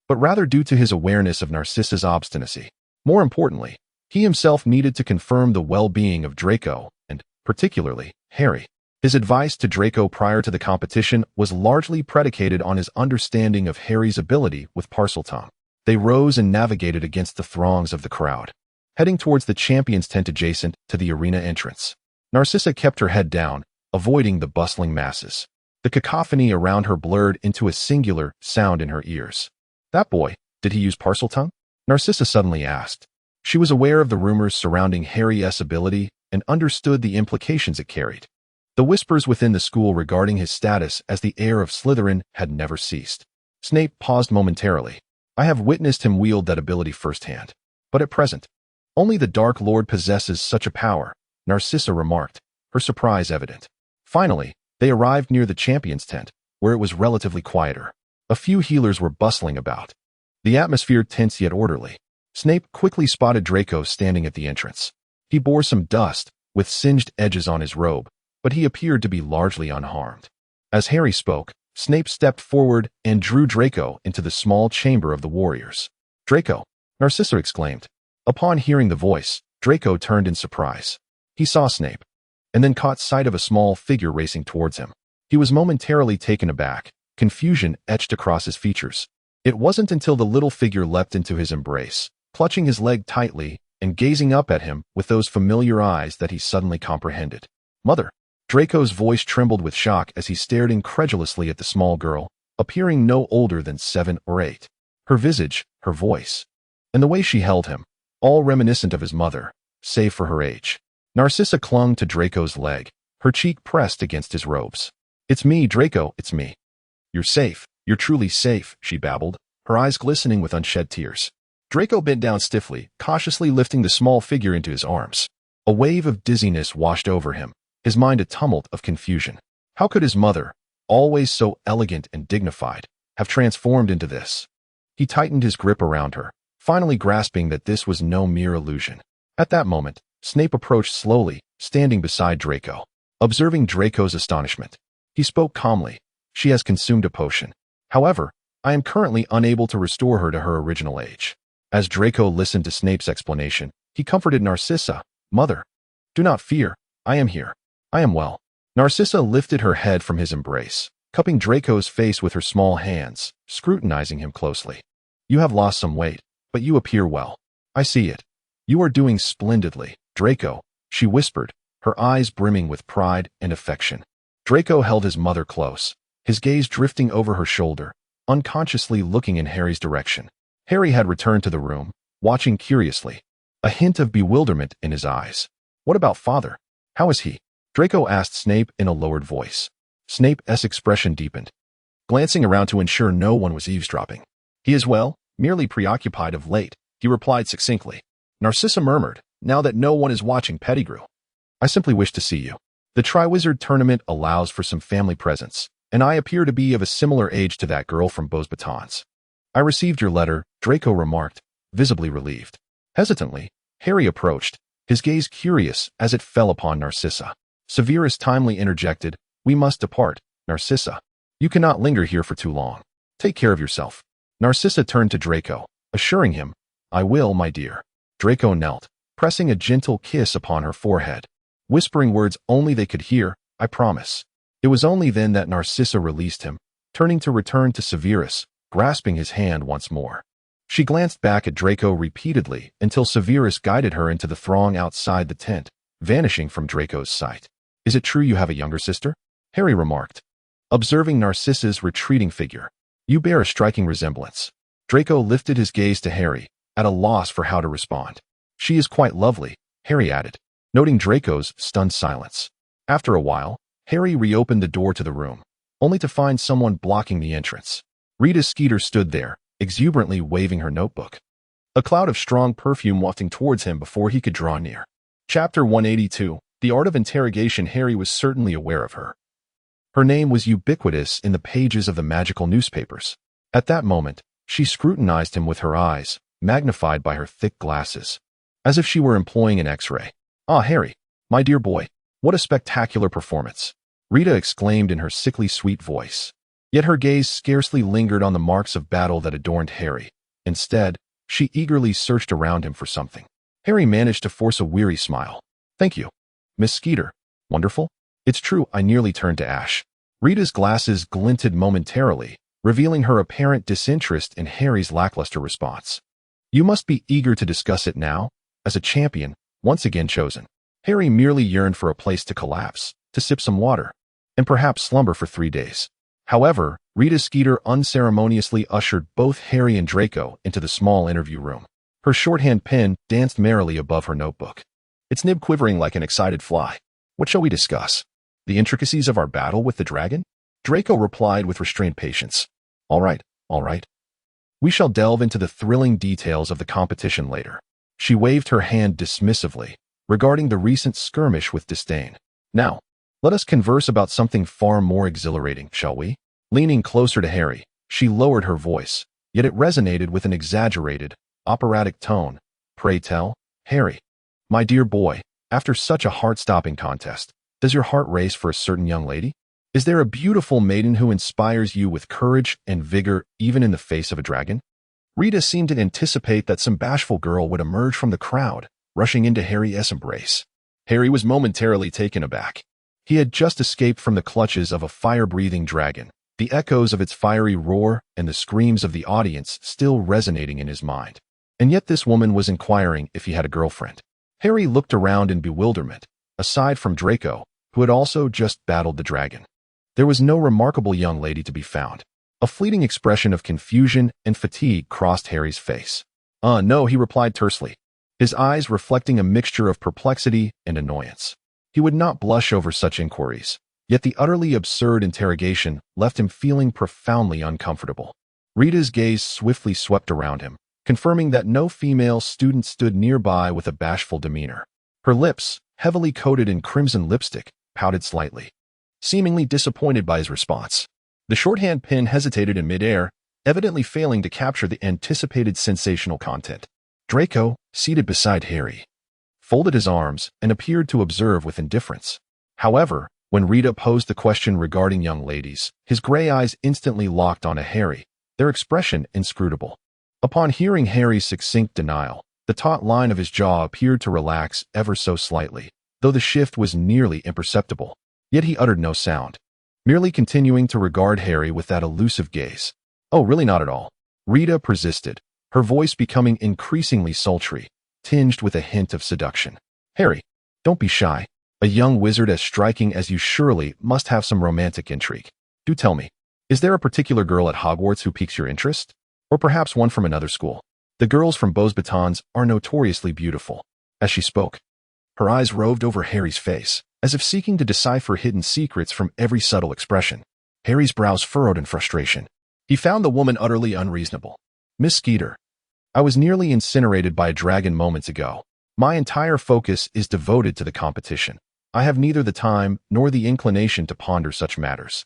but rather due to his awareness of Narcissa's obstinacy. More importantly, he himself needed to confirm the well-being of Draco, and, particularly, Harry. His advice to Draco prior to the competition was largely predicated on his understanding of Harry's ability with Parseltongue. They rose and navigated against the throngs of the crowd, heading towards the champion's tent adjacent to the arena entrance. Narcissa kept her head down, avoiding the bustling masses. The cacophony around her blurred into a singular sound in her ears. That boy, did he use Parseltongue? Narcissa suddenly asked. She was aware of the rumors surrounding Harry's ability and understood the implications it carried. The whispers within the school regarding his status as the heir of Slytherin had never ceased. Snape paused momentarily. I have witnessed him wield that ability firsthand. But at present, only the Dark Lord possesses such a power, Narcissa remarked, her surprise evident. Finally, they arrived near the champion's tent, where it was relatively quieter. A few healers were bustling about. The atmosphere tense yet orderly. Snape quickly spotted Draco standing at the entrance. He bore some dust, with singed edges on his robe, but he appeared to be largely unharmed. As Harry spoke, Snape stepped forward and drew Draco into the small chamber of the warriors. Draco, Narcissa exclaimed. Upon hearing the voice, Draco turned in surprise. He saw Snape, and then caught sight of a small figure racing towards him. He was momentarily taken aback, confusion etched across his features. It wasn't until the little figure leapt into his embrace, clutching his leg tightly and gazing up at him with those familiar eyes that he suddenly comprehended. Mother! Draco's voice trembled with shock as he stared incredulously at the small girl, appearing no older than 7 or 8. Her visage, her voice, and the way she held him, all reminiscent of his mother, save for her age. Narcissa clung to Draco's leg, her cheek pressed against his robes. It's me, Draco, it's me. You're safe, you're truly safe, she babbled, her eyes glistening with unshed tears. Draco bent down stiffly, cautiously lifting the small figure into his arms. A wave of dizziness washed over him, his mind a tumult of confusion. How could his mother, always so elegant and dignified, have transformed into this? He tightened his grip around her, finally grasping that this was no mere illusion. At that moment, Snape approached slowly, standing beside Draco. Observing Draco's astonishment, he spoke calmly. She has consumed a potion. However, I am currently unable to restore her to her original age. As Draco listened to Snape's explanation, he comforted Narcissa. Mother, do not fear. I am here. I am well. Narcissa lifted her head from his embrace, cupping Draco's face with her small hands, scrutinizing him closely. You have lost some weight, but you appear well. I see it. You are doing splendidly, Draco, she whispered, her eyes brimming with pride and affection. Draco held his mother close, his gaze drifting over her shoulder, unconsciously looking in Harry's direction. Harry had returned to the room, watching curiously, a hint of bewilderment in his eyes. What about father? How is he? Draco asked Snape in a lowered voice. Snape's expression deepened, glancing around to ensure no one was eavesdropping. He is well, merely preoccupied of late, he replied succinctly. Narcissa murmured, now that no one is watching Pettigrew. I simply wish to see you. The Triwizard Tournament allows for some family presence, and I appear to be of a similar age to that girl from Beaux Batons. I received your letter, Draco remarked, visibly relieved. Hesitantly, Harry approached, his gaze curious as it fell upon Narcissa. Severus timely interjected, "We must depart, Narcissa. You cannot linger here for too long. Take care of yourself." Narcissa turned to Draco, assuring him, "I will, my dear." Draco knelt, pressing a gentle kiss upon her forehead, whispering words only they could hear, "I promise." It was only then that Narcissa released him, turning to return to Severus, grasping his hand once more. She glanced back at Draco repeatedly until Severus guided her into the throng outside the tent, vanishing from Draco's sight. "Is it true you have a younger sister?" Harry remarked, observing Narcissa's retreating figure. "You bear a striking resemblance." Draco lifted his gaze to Harry, at a loss for how to respond. "She is quite lovely," Harry added, noting Draco's stunned silence. After a while, Harry reopened the door to the room, only to find someone blocking the entrance. Rita Skeeter stood there, exuberantly waving her notebook. A cloud of strong perfume wafting towards him before he could draw near. Chapter 182, The Art of Interrogation. Harry was certainly aware of her. Her name was ubiquitous in the pages of the magical newspapers. At that moment, she scrutinized him with her eyes, magnified by her thick glasses, as if she were employing an X-ray. "Ah, Harry, my dear boy, what a spectacular performance," Rita exclaimed in her sickly sweet voice. Yet her gaze scarcely lingered on the marks of battle that adorned Harry. Instead, she eagerly searched around him for something. Harry managed to force a weary smile. "Thank you, Miss Skeeter. Wonderful? It's true, I nearly turned to ash." Rita's glasses glinted momentarily, revealing her apparent disinterest in Harry's lackluster response. "You must be eager to discuss it now, as a champion, once again chosen." Harry merely yearned for a place to collapse, to sip some water, and perhaps slumber for 3 days. However, Rita Skeeter unceremoniously ushered both Harry and Draco into the small interview room. Her shorthand pen danced merrily above her notebook, its nib quivering like an excited fly. "What shall we discuss? The intricacies of our battle with the dragon?" Draco replied with restrained patience. All right. We shall delve into the thrilling details of the competition later." She waved her hand dismissively, regarding the recent skirmish with disdain. "Now, let us converse about something far more exhilarating, shall we?" Leaning closer to Harry, she lowered her voice, yet it resonated with an exaggerated, operatic tone. "Pray tell, Harry, my dear boy, after such a heart-stopping contest, does your heart race for a certain young lady? Is there a beautiful maiden who inspires you with courage and vigor even in the face of a dragon?" Rita seemed to anticipate that some bashful girl would emerge from the crowd, rushing into Harry's embrace. Harry was momentarily taken aback. He had just escaped from the clutches of a fire-breathing dragon, the echoes of its fiery roar and the screams of the audience still resonating in his mind. And yet this woman was inquiring if he had a girlfriend. Harry looked around in bewilderment. Aside from Draco, who had also just battled the dragon, there was no remarkable young lady to be found. A fleeting expression of confusion and fatigue crossed Harry's face. No," he replied tersely, his eyes reflecting a mixture of perplexity and annoyance. He would not blush over such inquiries, yet the utterly absurd interrogation left him feeling profoundly uncomfortable. Rita's gaze swiftly swept around him, confirming that no female student stood nearby with a bashful demeanor. Her lips, heavily coated in crimson lipstick, pouted slightly, seemingly disappointed by his response. The shorthand pen hesitated in midair, evidently failing to capture the anticipated sensational content. Draco, seated beside Harry, folded his arms and appeared to observe with indifference. However, when Rita posed the question regarding young ladies, his gray eyes instantly locked onto Harry, their expression inscrutable. Upon hearing Harry's succinct denial, the taut line of his jaw appeared to relax ever so slightly, though the shift was nearly imperceptible. Yet he uttered no sound, merely continuing to regard Harry with that elusive gaze. "Oh, really not at all," Rita persisted, her voice becoming increasingly sultry, tinged with a hint of seduction. "Harry, don't be shy. A young wizard as striking as you surely must have some romantic intrigue. Do tell me, is there a particular girl at Hogwarts who piques your interest? Or perhaps one from another school? The girls from Beaux Batons are notoriously beautiful." As she spoke, her eyes roved over Harry's face, as if seeking to decipher hidden secrets from every subtle expression. Harry's brows furrowed in frustration. He found the woman utterly unreasonable. "Miss Skeeter, I was nearly incinerated by a dragon moments ago. My entire focus is devoted to the competition. I have neither the time nor the inclination to ponder such matters.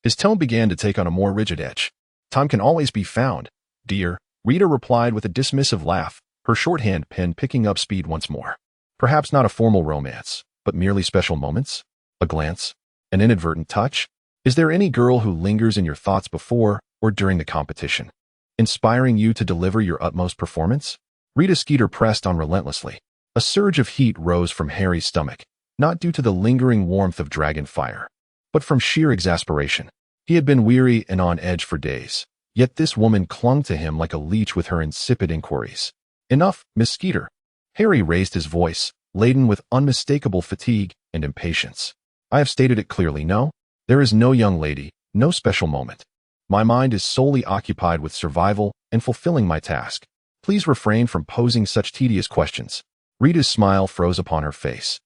His tone began to take on a more rigid edge. Time can always be found, dear, Rita replied with a dismissive laugh, her shorthand pen picking up speed once more. Perhaps not a formal romance, but merely special moments? A glance? An inadvertent touch? Is there any girl who lingers in your thoughts before or during the competition, inspiring you to deliver your utmost performance? Rita Skeeter pressed on relentlessly. A surge of heat rose from Harry's stomach, not due to the lingering warmth of dragon fire, but from sheer exasperation. He had been weary and on edge for days, yet this woman clung to him like a leech with her insipid inquiries. Enough, Miss Skeeter. Harry raised his voice, laden with unmistakable fatigue and impatience. I have stated it clearly, no? There is no young lady, no special moment. My mind is solely occupied with survival and fulfilling my task. Please refrain from posing such tedious questions. Rita's smile froze upon her face,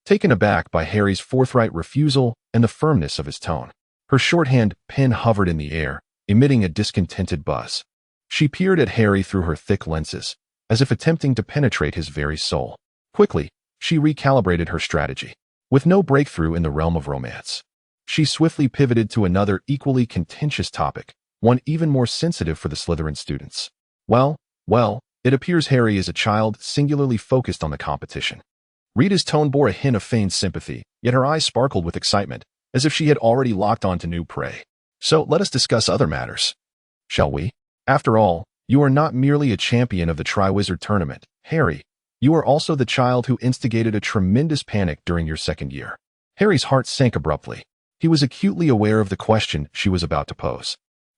taken aback by Harry's forthright refusal and the firmness of his tone. Her shorthand pen hovered in the air, emitting a discontented buzz. She peered at Harry through her thick lenses, as if attempting to penetrate his very soul. Quickly, she recalibrated her strategy. With no breakthrough in the realm of romance, she swiftly pivoted to another equally contentious topic, one even more sensitive for the Slytherin students. Well, it appears Harry is a child singularly focused on the competition. Rita's tone bore a hint of feigned sympathy, yet her eyes sparkled with excitement, as if she had already locked on to new prey. So let us discuss other matters, shall we? After all, you are not merely a champion of the Triwizard Tournament, Harry. You are also the child who instigated a tremendous panic during your second year. Harry's heart sank abruptly. He was acutely aware of the question she was about to pose.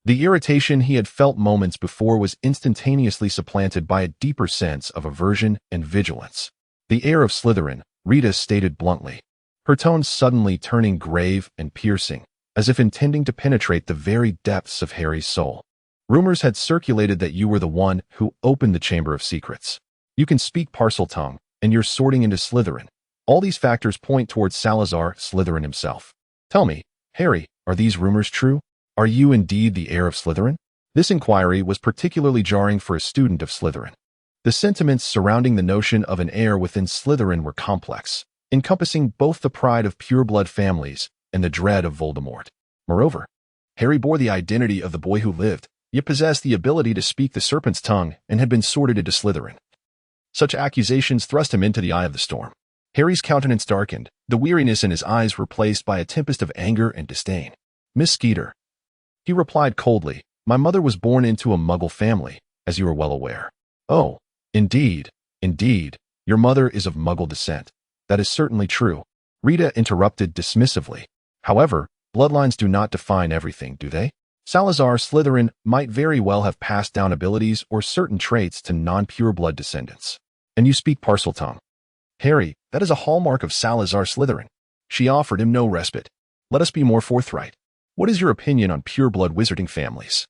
The irritation he had felt moments before was instantaneously supplanted by a deeper sense of aversion and vigilance. The heir of Slytherin, Rita stated bluntly, her tone suddenly turning grave and piercing, as if intending to penetrate the very depths of Harry's soul. Rumors had circulated that you were the one who opened the Chamber of Secrets. You can speak Parseltongue, and you're sorting into Slytherin. All these factors point towards Salazar Slytherin himself. Tell me, Harry, are these rumors true? Are you indeed the heir of Slytherin? This inquiry was particularly jarring for a student of Slytherin. The sentiments surrounding the notion of an heir within Slytherin were complex, encompassing both the pride of pureblood families and the dread of Voldemort. Moreover, Harry bore the identity of the boy who lived, yet possessed the ability to speak the serpent's tongue and had been sorted into Slytherin. Such accusations thrust him into the eye of the storm. Harry's countenance darkened, the weariness in his eyes replaced by a tempest of anger and disdain. Miss Skeeter, he replied coldly, my mother was born into a Muggle family, as you are well aware. Oh, indeed, your mother is of Muggle descent. That is certainly true. Rita interrupted dismissively. However, bloodlines do not define everything, do they? Salazar Slytherin might very well have passed down abilities or certain traits to non-pureblood descendants. And you speak Parseltongue. Harry, that is a hallmark of Salazar Slytherin. She offered him no respite. Let us be more forthright. What is your opinion on pureblood wizarding families?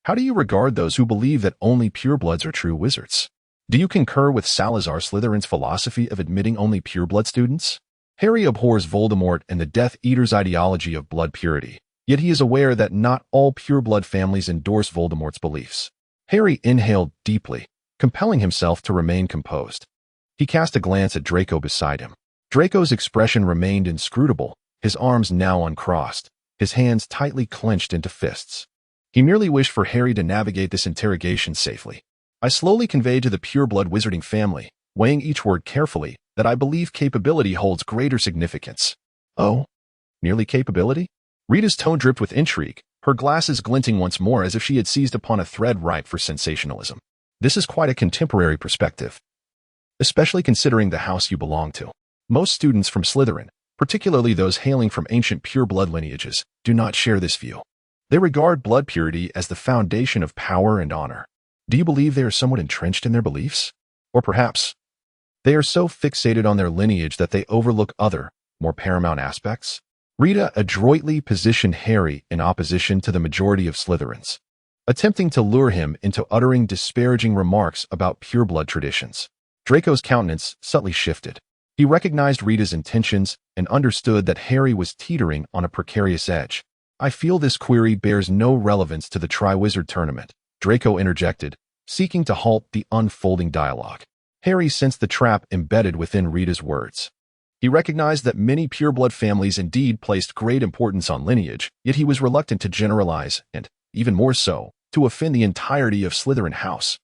How do you regard those who believe that only purebloods are true wizards? Do you concur with Salazar Slytherin's philosophy of admitting only pureblood students? Harry abhors Voldemort and the Death Eater's ideology of blood purity, yet he is aware that not all pureblood families endorse Voldemort's beliefs. Harry inhaled deeply, compelling himself to remain composed. He cast a glance at Draco beside him. Draco's expression remained inscrutable, his arms now uncrossed, his hands tightly clenched into fists. He merely wished for Harry to navigate this interrogation safely. I slowly conveyed to the pureblood wizarding family, weighing each word carefully, that I believe capability holds greater significance. Oh? Merely capability? Rita's tone dripped with intrigue, her glasses glinting once more as if she had seized upon a thread ripe for sensationalism. This is quite a contemporary perspective, especially considering the house you belong to. Most students from Slytherin, particularly those hailing from ancient pure-blood lineages, do not share this view. They regard blood purity as the foundation of power and honor. Do you believe they are somewhat entrenched in their beliefs? Or perhaps, they are so fixated on their lineage that they overlook other, more paramount aspects? Rita adroitly positioned Harry in opposition to the majority of Slytherins, attempting to lure him into uttering disparaging remarks about pureblood traditions. Draco's countenance subtly shifted. He recognized Rita's intentions and understood that Harry was teetering on a precarious edge. I feel this query bears no relevance to the Triwizard Tournament, Draco interjected, seeking to halt the unfolding dialogue. Harry sensed the trap embedded within Rita's words. He recognized that many pureblood families indeed placed great importance on lineage, yet he was reluctant to generalize and, even more so, to offend the entirety of Slytherin house,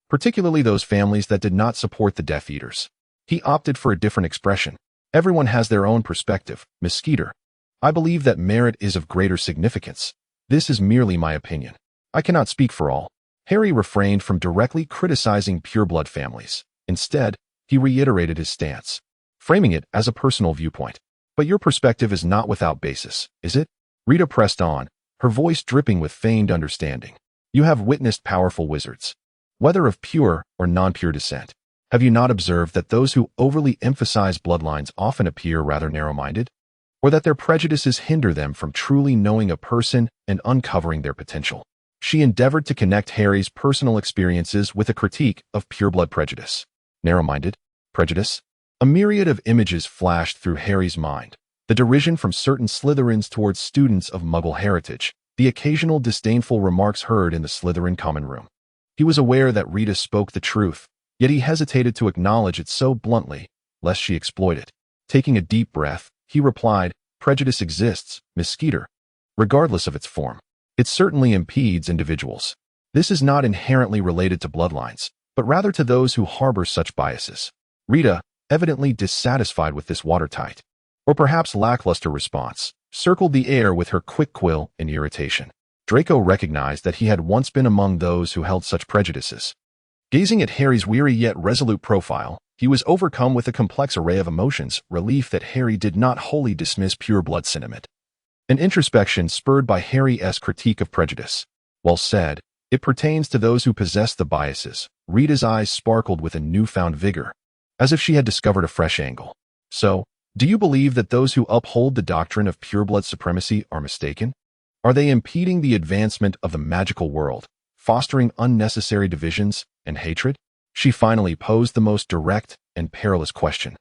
particularly those families that did not support the Death Eaters. He opted for a different expression. Everyone has their own perspective, Miss Skeeter. I believe that merit is of greater significance. This is merely my opinion. I cannot speak for all. Harry refrained from directly criticizing pureblood families. Instead, he reiterated his stance, framing it as a personal viewpoint. But your perspective is not without basis, is it? Rita pressed on, her voice dripping with feigned understanding. You have witnessed powerful wizards, whether of pure or non-pure descent. Have you not observed that those who overly emphasize bloodlines often appear rather narrow-minded? Or that their prejudices hinder them from truly knowing a person and uncovering their potential? She endeavored to connect Harry's personal experiences with a critique of pureblood prejudice. Narrow-minded? Prejudice? A myriad of images flashed through Harry's mind. The derision from certain Slytherins towards students of Muggle heritage, the occasional disdainful remarks heard in the Slytherin common room. He was aware that Rita spoke the truth, yet he hesitated to acknowledge it so bluntly, lest she exploit it. Taking a deep breath, he replied, Prejudice exists, Miss Skeeter, regardless of its form. It certainly impedes individuals. This is not inherently related to bloodlines, but rather to those who harbor such biases. Rita, evidently dissatisfied with this watertight, or perhaps lackluster response, circled the air with her quick quill in irritation. Draco recognized that he had once been among those who held such prejudices. Gazing at Harry's weary yet resolute profile, he was overcome with a complex array of emotions, relief that Harry did not wholly dismiss pureblood sentiment. An introspection spurred by Harry's critique of prejudice. Well said, it pertains to those who possess the biases. Rita's eyes sparkled with a newfound vigor, as if she had discovered a fresh angle. So, do you believe that those who uphold the doctrine of pureblood supremacy are mistaken? Are they impeding the advancement of the magical world, fostering unnecessary divisions and hatred? She finally posed the most direct and perilous question,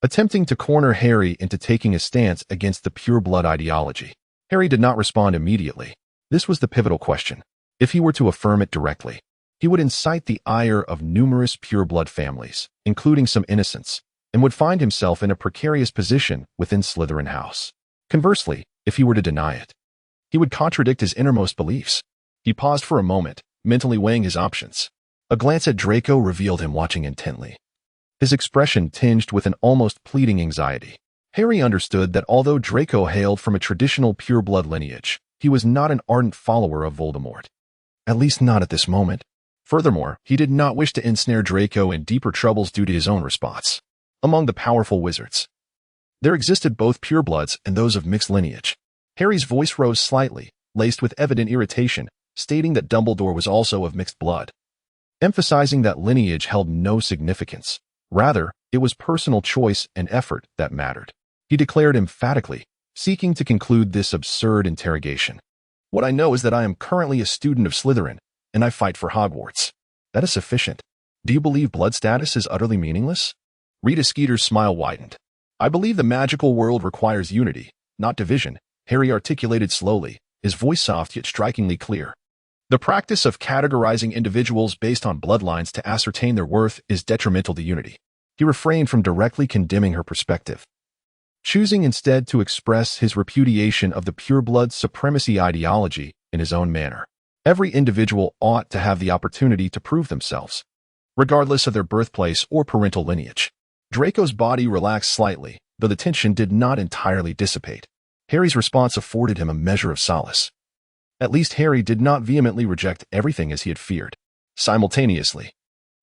attempting to corner Harry into taking a stance against the pureblood ideology. Harry did not respond immediately. This was the pivotal question. If he were to affirm it directly, he would incite the ire of numerous pureblood families, including some innocents, and would find himself in a precarious position within Slytherin house. Conversely, if he were to deny it, he would contradict his innermost beliefs. He paused for a moment, mentally weighing his options. A glance at Draco revealed him watching intently, his expression tinged with an almost pleading anxiety. Harry understood that although Draco hailed from a traditional pureblood lineage, he was not an ardent follower of Voldemort. At least not at this moment. Furthermore, he did not wish to ensnare Draco in deeper troubles due to his own response. Among the powerful wizards, there existed both purebloods and those of mixed lineage. Harry's voice rose slightly, laced with evident irritation, stating that Dumbledore was also of mixed blood, emphasizing that lineage held no significance. Rather, it was personal choice and effort that mattered. He declared emphatically, seeking to conclude this absurd interrogation. What I know is that I am currently a student of Slytherin, and I fight for Hogwarts. That is sufficient. Do you believe blood status is utterly meaningless? Rita Skeeter's smile widened. I believe the magical world requires unity, not division, Harry articulated slowly, his voice soft yet strikingly clear. The practice of categorizing individuals based on bloodlines to ascertain their worth is detrimental to unity. He refrained from directly condemning her perspective, choosing instead to express his repudiation of the pureblood supremacy ideology in his own manner. Every individual ought to have the opportunity to prove themselves, regardless of their birthplace or parental lineage. Draco's body relaxed slightly, though the tension did not entirely dissipate. Harry's response afforded him a measure of solace. At least Harry did not vehemently reject everything as he had feared. Simultaneously,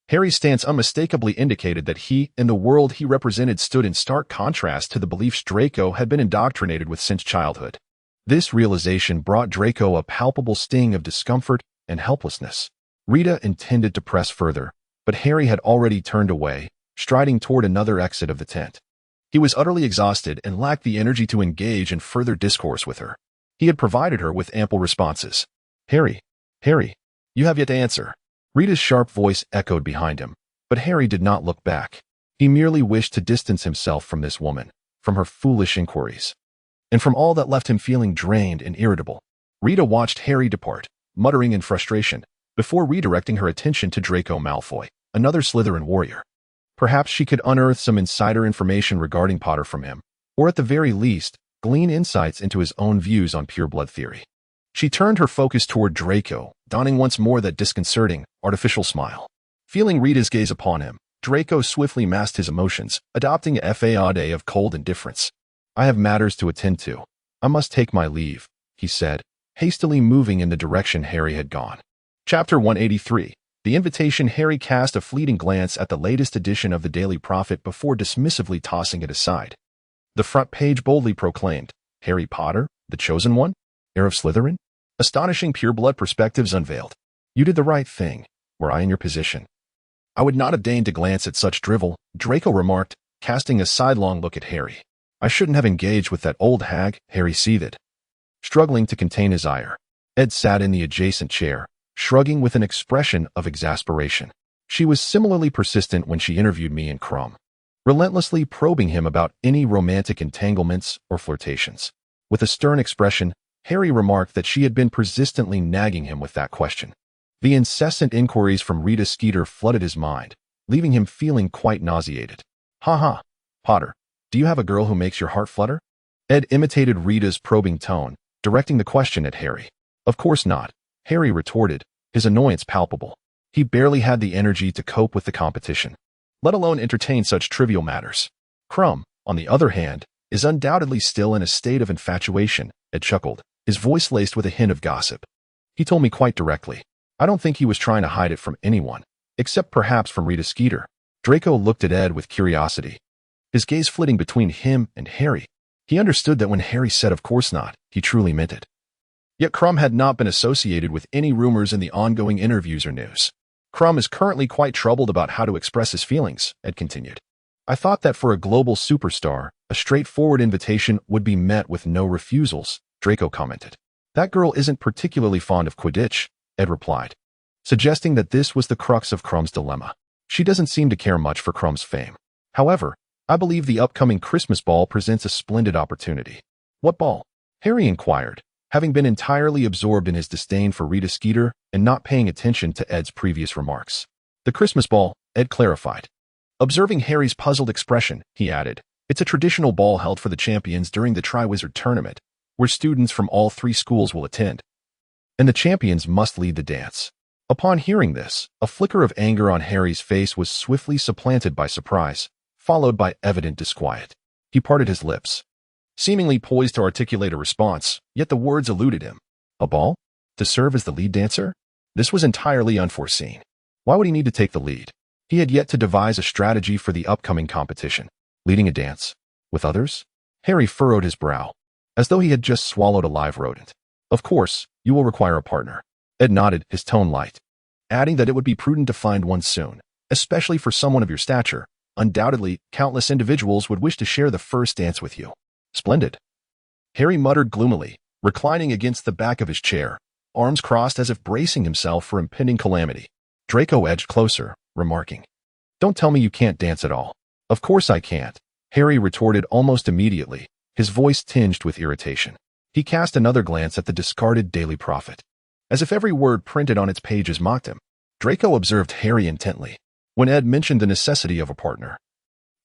Harry's stance unmistakably indicated that he and the world he represented stood in stark contrast to the beliefs Draco had been indoctrinated with since childhood. This realization brought Draco a palpable sting of discomfort and helplessness. Rita intended to press further, but Harry had already turned away, striding toward another exit of the tent. He was utterly exhausted and lacked the energy to engage in further discourse with her. He had provided her with ample responses. Harry, you have yet to answer. Rita's sharp voice echoed behind him, but Harry did not look back. He merely wished to distance himself from this woman, from her foolish inquiries, and from all that left him feeling drained and irritable. Rita watched Harry depart, muttering in frustration, before redirecting her attention to Draco Malfoy, another Slytherin warrior. Perhaps she could unearth some insider information regarding Potter from him, or at the very least, glean insights into his own views on pureblood theory. She turned her focus toward Draco, donning once more that disconcerting, artificial smile. Feeling Rita's gaze upon him, Draco swiftly masked his emotions, adopting a facade of cold indifference. "I have matters to attend to. I must take my leave," he said, hastily moving in the direction Harry had gone. Chapter 183. The Invitation. Harry cast a fleeting glance at the latest edition of the Daily Prophet before dismissively tossing it aside. The front page boldly proclaimed, "Harry Potter, the Chosen One? Heir of Slytherin? Astonishing pureblood perspectives unveiled. You did the right thing, were I in your position." "I would not have deigned to glance at such drivel," Draco remarked, casting a sidelong look at Harry. "I shouldn't have engaged with that old hag," Harry seethed. Struggling to contain his ire, Ed sat in the adjacent chair, shrugging with an expression of exasperation. "She was similarly persistent when she interviewed me and Crumb, relentlessly probing him about any romantic entanglements or flirtations." With a stern expression, Harry remarked that she had been persistently nagging him with that question. The incessant inquiries from Rita Skeeter flooded his mind, leaving him feeling quite nauseated. "Ha ha, Potter, do you have a girl who makes your heart flutter?" Ed imitated Rita's probing tone, directing the question at Harry. "Of course not," Harry retorted, his annoyance palpable. He barely had the energy to cope with the competition, let alone entertain such trivial matters. Crumb, on the other hand, is undoubtedly still in a state of infatuation, Ed chuckled, his voice laced with a hint of gossip. "He told me quite directly. I don't think he was trying to hide it from anyone, except perhaps from Rita Skeeter." Draco looked at Ed with curiosity, his gaze flitting between him and Harry. He understood that when Harry said "of course not," he truly meant it. Yet Crumb had not been associated with any rumors in the ongoing interviews or news. "Crumb is currently quite troubled about how to express his feelings," Ed continued. "I thought that for a global superstar, a straightforward invitation would be met with no refusals," Draco commented. "That girl isn't particularly fond of Quidditch," Ed replied, suggesting that this was the crux of Crumb's dilemma. "She doesn't seem to care much for Crumb's fame. However, I believe the upcoming Christmas ball presents a splendid opportunity." "What ball?" Harry inquired, having been entirely absorbed in his disdain for Rita Skeeter and not paying attention to Ed's previous remarks. "The Christmas ball," Ed clarified. Observing Harry's puzzled expression, he added, "It's a traditional ball held for the champions during the Triwizard Tournament, where students from all 3 schools will attend. And the champions must lead the dance." Upon hearing this, a flicker of anger on Harry's face was swiftly supplanted by surprise, followed by evident disquiet. He parted his lips, seemingly poised to articulate a response, yet the words eluded him. A ball? To serve as the lead dancer? This was entirely unforeseen. Why would he need to take the lead? He had yet to devise a strategy for the upcoming competition. Leading a dance? With others? Harry furrowed his brow, as though he had just swallowed a live rodent. "Of course, you will require a partner." Ed nodded, his tone light, adding that it would be prudent to find one soon, especially for someone of your stature. "Undoubtedly, countless individuals would wish to share the first dance with you." "Splendid," Harry muttered gloomily, reclining against the back of his chair, arms crossed as if bracing himself for impending calamity. Draco edged closer, remarking, "Don't tell me you can't dance at all." "Of course I can't," Harry retorted almost immediately, his voice tinged with irritation. He cast another glance at the discarded Daily Prophet, as if every word printed on its pages mocked him. Draco observed Harry intently. When Ed mentioned the necessity of a partner,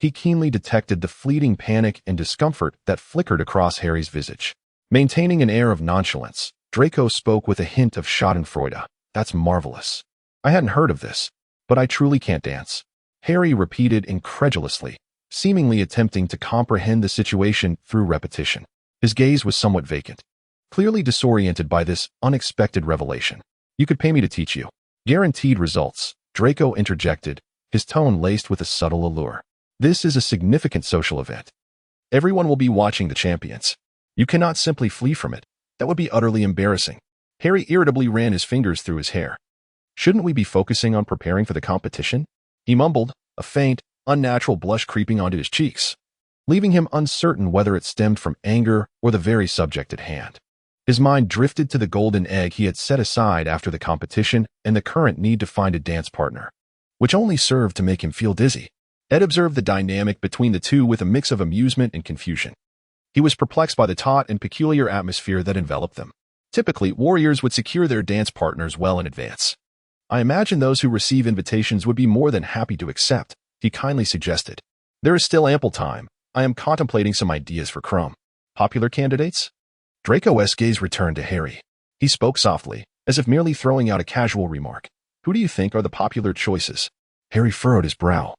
he keenly detected the fleeting panic and discomfort that flickered across Harry's visage. Maintaining an air of nonchalance, Draco spoke with a hint of schadenfreude. "That's marvelous. I hadn't heard of this, but I truly can't dance," Harry repeated incredulously, seemingly attempting to comprehend the situation through repetition. His gaze was somewhat vacant, clearly disoriented by this unexpected revelation. "You could pay me to teach you." "Guaranteed results," Draco interjected, his tone laced with a subtle allure. "This is a significant social event. Everyone will be watching the champions. You cannot simply flee from it. That would be utterly embarrassing." Harry irritably ran his fingers through his hair. "Shouldn't we be focusing on preparing for the competition?" he mumbled, a faint, unnatural blush creeping onto his cheeks, leaving him uncertain whether it stemmed from anger or the very subject at hand. His mind drifted to the golden egg he had set aside after the competition and the current need to find a dance partner, which only served to make him feel dizzy. Ed observed the dynamic between the two with a mix of amusement and confusion. He was perplexed by the taut and peculiar atmosphere that enveloped them. Typically, warriors would secure their dance partners well in advance. "I imagine those who receive invitations would be more than happy to accept," he kindly suggested. There is still ample time. I am contemplating some ideas for Crumb. Popular candidates? Draco's gaze returned to Harry. He spoke softly, as if merely throwing out a casual remark. Who do you think are the popular choices? Harry furrowed his brow,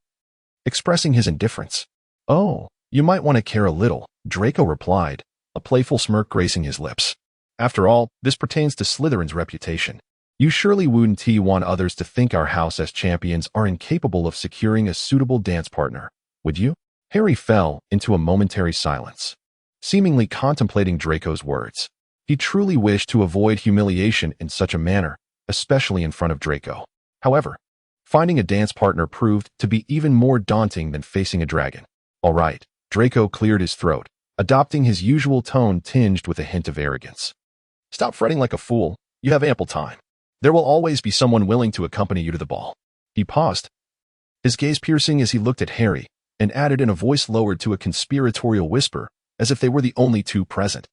expressing his indifference. Oh, you might want to care a little, Draco replied, a playful smirk gracing his lips. After all, this pertains to Slytherin's reputation. You surely wouldn't want others to think our house as champions are incapable of securing a suitable dance partner, would you? Harry fell into a momentary silence, seemingly contemplating Draco's words. He truly wished to avoid humiliation in such a manner, especially in front of Draco. However, finding a dance partner proved to be even more daunting than facing a dragon. All right, Draco cleared his throat, adopting his usual tone tinged with a hint of arrogance. Stop fretting like a fool. You have ample time. There will always be someone willing to accompany you to the ball. He paused, his gaze piercing as he looked at Harry, and added in a voice lowered to a conspiratorial whisper, as if they were the only two present.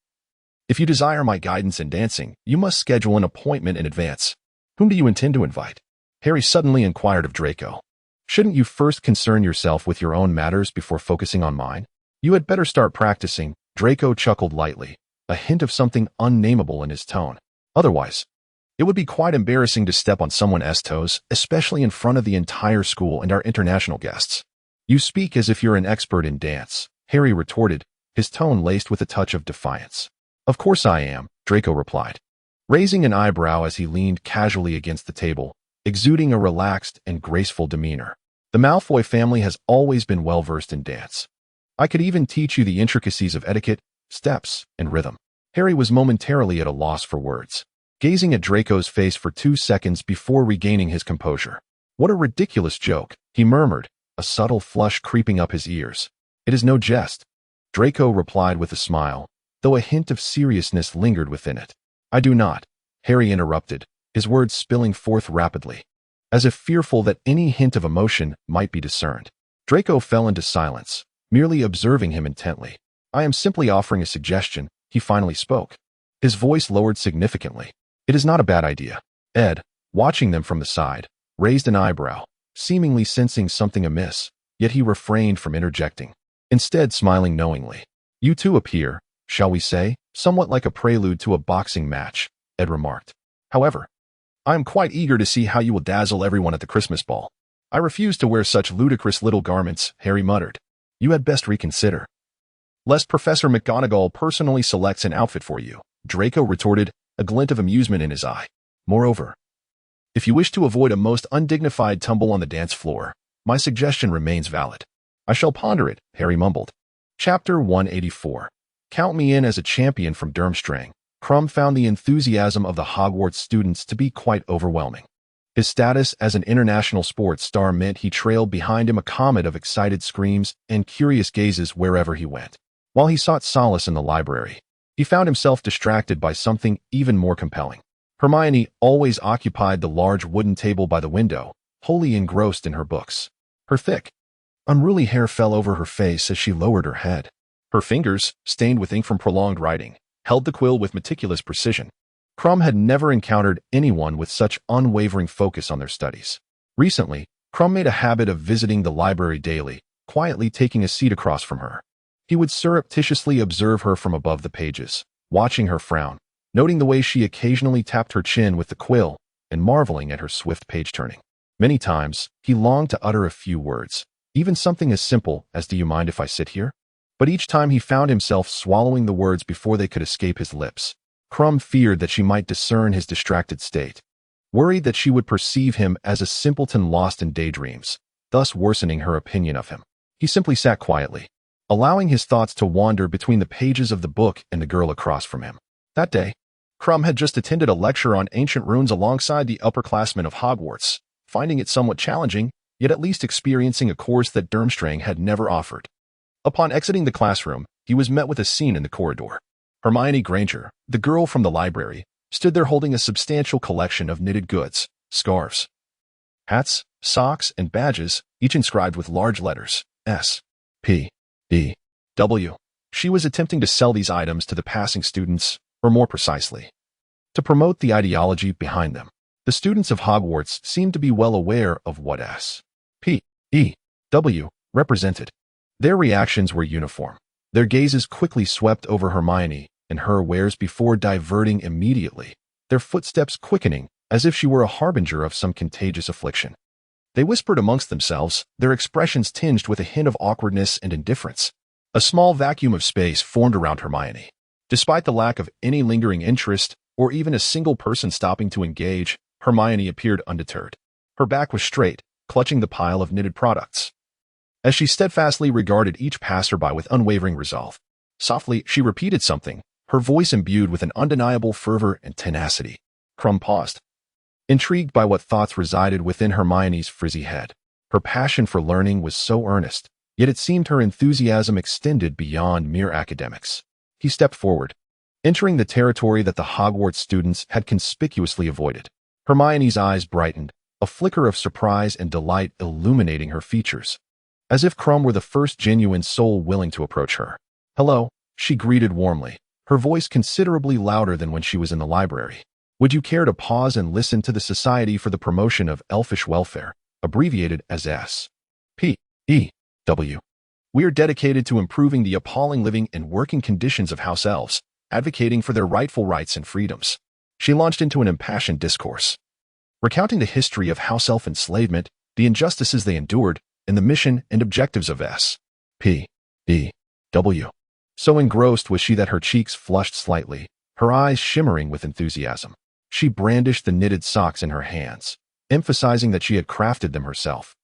If you desire my guidance in dancing, you must schedule an appointment in advance. Whom do you intend to invite? Harry suddenly inquired of Draco. Shouldn't you first concern yourself with your own matters before focusing on mine? You had better start practicing. Draco chuckled lightly, a hint of something unnameable in his tone. Otherwise, it would be quite embarrassing to step on someone else's toes, especially in front of the entire school and our international guests. You speak as if you're an expert in dance, Harry retorted, his tone laced with a touch of defiance. Of course I am, Draco replied, raising an eyebrow as he leaned casually against the table, exuding a relaxed and graceful demeanor. The Malfoy family has always been well-versed in dance. I could even teach you the intricacies of etiquette, steps, and rhythm. Harry was momentarily at a loss for words, gazing at Draco's face for 2 seconds before regaining his composure. What a ridiculous joke, he murmured, a subtle flush creeping up his ears. It is no jest, Draco replied with a smile, though a hint of seriousness lingered within it. I do not, Harry interrupted, his words spilling forth rapidly, as if fearful that any hint of emotion might be discerned. Draco fell into silence, merely observing him intently. I am simply offering a suggestion, he finally spoke, his voice lowered significantly. It is not a bad idea. Ed, watching them from the side, raised an eyebrow, seemingly sensing something amiss, yet he refrained from interjecting, instead smiling knowingly. You two appear, shall we say, somewhat like a prelude to a boxing match, Ed remarked. However, I am quite eager to see how you will dazzle everyone at the Christmas ball. I refuse to wear such ludicrous little garments, Harry muttered. You had best reconsider. Lest Professor McGonagall personally selects an outfit for you, Draco retorted, a glint of amusement in his eye. Moreover, if you wish to avoid a most undignified tumble on the dance floor, my suggestion remains valid. I shall ponder it, Harry mumbled. Chapter 184. Count me in as a champion from Durmstrang. Crumb found the enthusiasm of the Hogwarts students to be quite overwhelming. His status as an international sports star meant he trailed behind him a comet of excited screams and curious gazes wherever he went. While he sought solace in the library, he found himself distracted by something even more compelling. Hermione always occupied the large wooden table by the window, wholly engrossed in her books. Her thick, unruly hair fell over her face as she lowered her head. Her fingers, stained with ink from prolonged writing, held the quill with meticulous precision. Crumb had never encountered anyone with such unwavering focus on their studies. Recently, Crumb made a habit of visiting the library daily, quietly taking a seat across from her. He would surreptitiously observe her from above the pages, watching her frown, noting the way she occasionally tapped her chin with the quill, and marveling at her swift page-turning. Many times, he longed to utter a few words, even something as simple as "Do you mind if I sit here?" But each time he found himself swallowing the words before they could escape his lips. Crumb feared that she might discern his distracted state, worried that she would perceive him as a simpleton lost in daydreams, thus worsening her opinion of him. He simply sat quietly, allowing his thoughts to wander between the pages of the book and the girl across from him. That day, Crumb had just attended a lecture on ancient runes alongside the upperclassmen of Hogwarts, finding it somewhat challenging, yet at least experiencing a course that Durmstrang had never offered. Upon exiting the classroom, he was met with a scene in the corridor. Hermione Granger, the girl from the library, stood there holding a substantial collection of knitted goods, scarves, hats, socks, and badges, each inscribed with large letters, S, P, E, W. She was attempting to sell these items to the passing students, or more precisely, to promote the ideology behind them. The students of Hogwarts seemed to be well aware of what S, P, E represented. Their reactions were uniform. Their gazes quickly swept over Hermione and her wares before diverting immediately, their footsteps quickening as if she were a harbinger of some contagious affliction. They whispered amongst themselves, their expressions tinged with a hint of awkwardness and indifference. A small vacuum of space formed around Hermione. Despite the lack of any lingering interest, or even a single person stopping to engage, Hermione appeared undeterred. Her back was straight, clutching the pile of knitted products. As she steadfastly regarded each passerby with unwavering resolve, softly she repeated something, her voice imbued with an undeniable fervor and tenacity. Krum paused, intrigued by what thoughts resided within Hermione's frizzy head. Her passion for learning was so earnest, yet it seemed her enthusiasm extended beyond mere academics. He stepped forward, entering the territory that the Hogwarts students had conspicuously avoided. Hermione's eyes brightened, a flicker of surprise and delight illuminating her features, as if Krum were the first genuine soul willing to approach her. "Hello," she greeted warmly, her voice considerably louder than when she was in the library. "Would you care to pause and listen to the Society for the Promotion of Elfish Welfare, abbreviated as S.P.E.W.? We are dedicated to improving the appalling living and working conditions of house elves, advocating for their rightful rights and freedoms." She launched into an impassioned discourse, recounting the history of house elf enslavement, the injustices they endured, and the mission and objectives of S.P.E.W. So engrossed was she that her cheeks flushed slightly, her eyes shimmering with enthusiasm. She brandished the knitted socks in her hands, emphasizing that she had crafted them herself,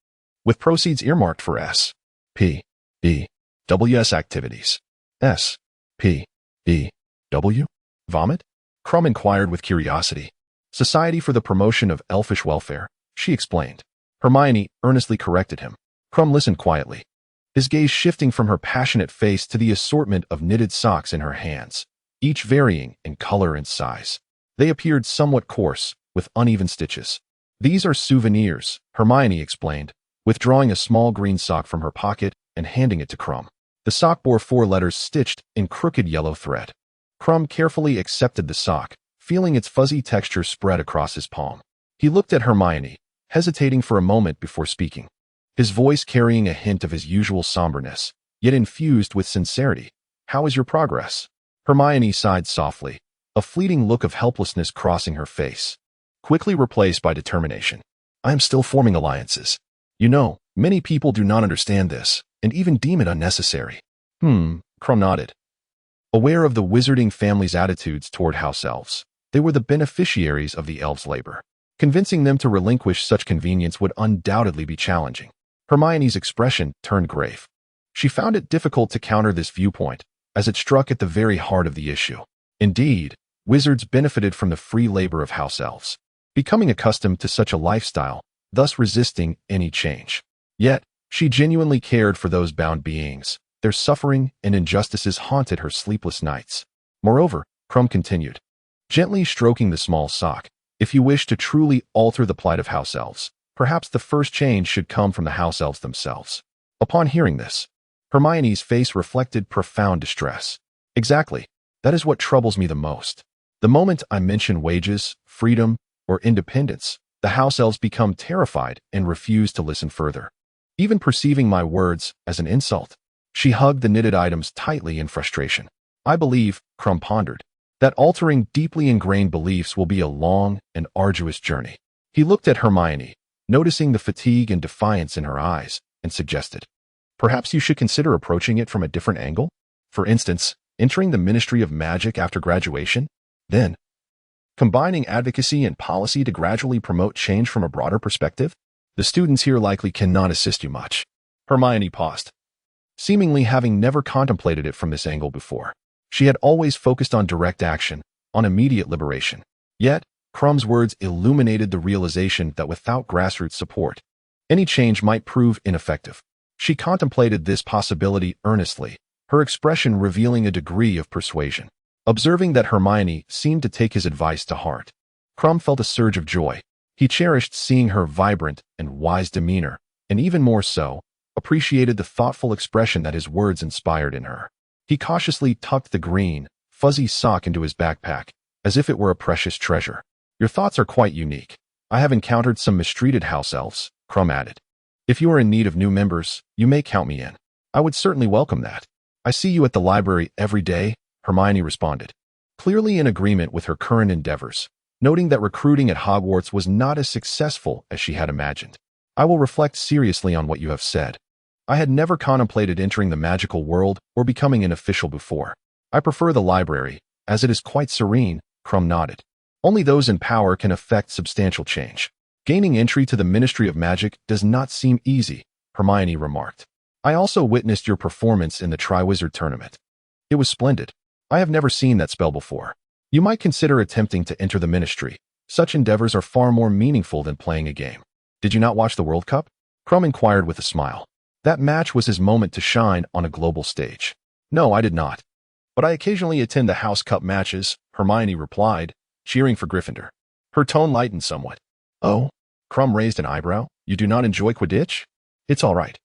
with proceeds earmarked for S.P.E.W.'s activities. S.P.E.W.? Vomit? Krum inquired with curiosity. "Society for the Promotion of Elfish Welfare," she explained. Hermione earnestly corrected him. Krum listened quietly, his gaze shifting from her passionate face to the assortment of knitted socks in her hands, each varying in color and size. They appeared somewhat coarse, with uneven stitches. "These are souvenirs," Hermione explained, withdrawing a small green sock from her pocket and handing it to Krum. The sock bore 4 letters stitched in crooked yellow thread. Krum carefully accepted the sock, feeling its fuzzy texture spread across his palm. He looked at Hermione, hesitating for a moment before speaking, his voice carrying a hint of his usual somberness, yet infused with sincerity. "How is your progress?" Hermione sighed softly, a fleeting look of helplessness crossing her face, quickly replaced by determination. "I am still forming alliances. You know, many people do not understand this, and even deem it unnecessary." Krum nodded. Aware of the wizarding family's attitudes toward house elves, they were the beneficiaries of the elves' labor. Convincing them to relinquish such convenience would undoubtedly be challenging. Hermione's expression turned grave. She found it difficult to counter this viewpoint, as it struck at the very heart of the issue. Indeed, wizards benefited from the free labor of house elves, becoming accustomed to such a lifestyle, thus resisting any change. Yet, she genuinely cared for those bound beings. Their suffering and injustices haunted her sleepless nights. Moreover, Krum continued, gently stroking the small sock, "If you wish to truly alter the plight of house elves, perhaps the first change should come from the house elves themselves." Upon hearing this, Hermione's face reflected profound distress. "Exactly. That is what troubles me the most. The moment I mention wages, freedom, or independence, the house elves become terrified and refuse to listen further, even perceiving my words as an insult." She hugged the knitted items tightly in frustration. "I believe," Krum pondered, "that altering deeply ingrained beliefs will be a long and arduous journey." He looked at Hermione, noticing the fatigue and defiance in her eyes, and suggested, "Perhaps you should consider approaching it from a different angle? For instance, entering the Ministry of Magic after graduation? Then, combining advocacy and policy to gradually promote change from a broader perspective? The students here likely cannot assist you much." Hermione paused, seemingly having never contemplated it from this angle before. She had always focused on direct action, on immediate liberation. Yet, Krum's words illuminated the realization that without grassroots support, any change might prove ineffective. She contemplated this possibility earnestly, her expression revealing a degree of persuasion. Observing that Hermione seemed to take his advice to heart, Krum felt a surge of joy. He cherished seeing her vibrant and wise demeanor, and even more so, appreciated the thoughtful expression that his words inspired in her. He cautiously tucked the green, fuzzy sock into his backpack, as if it were a precious treasure. "Your thoughts are quite unique. I have encountered some mistreated house elves," Krum added, If you are in need of new members, you may count me in. I would certainly welcome that. I see you at the library every day, Hermione responded, clearly in agreement with her current endeavors, noting that recruiting at Hogwarts was not as successful as she had imagined. I will reflect seriously on what you have said. I had never contemplated entering the magical world or becoming an official before. I prefer the library, as it is quite serene, Krum nodded. Only those in power can effect substantial change. Gaining entry to the Ministry of Magic does not seem easy, Hermione remarked. I also witnessed your performance in the Triwizard Tournament. It was splendid. I have never seen that spell before. You might consider attempting to enter the Ministry. Such endeavors are far more meaningful than playing a game. Did you not watch the World Cup? Krum inquired with a smile. That match was his moment to shine on a global stage. No, I did not. But I occasionally attend the House Cup matches, Hermione replied, cheering for Gryffindor. Her tone lightened somewhat. Oh? Krum raised an eyebrow. You do not enjoy Quidditch? It's all right.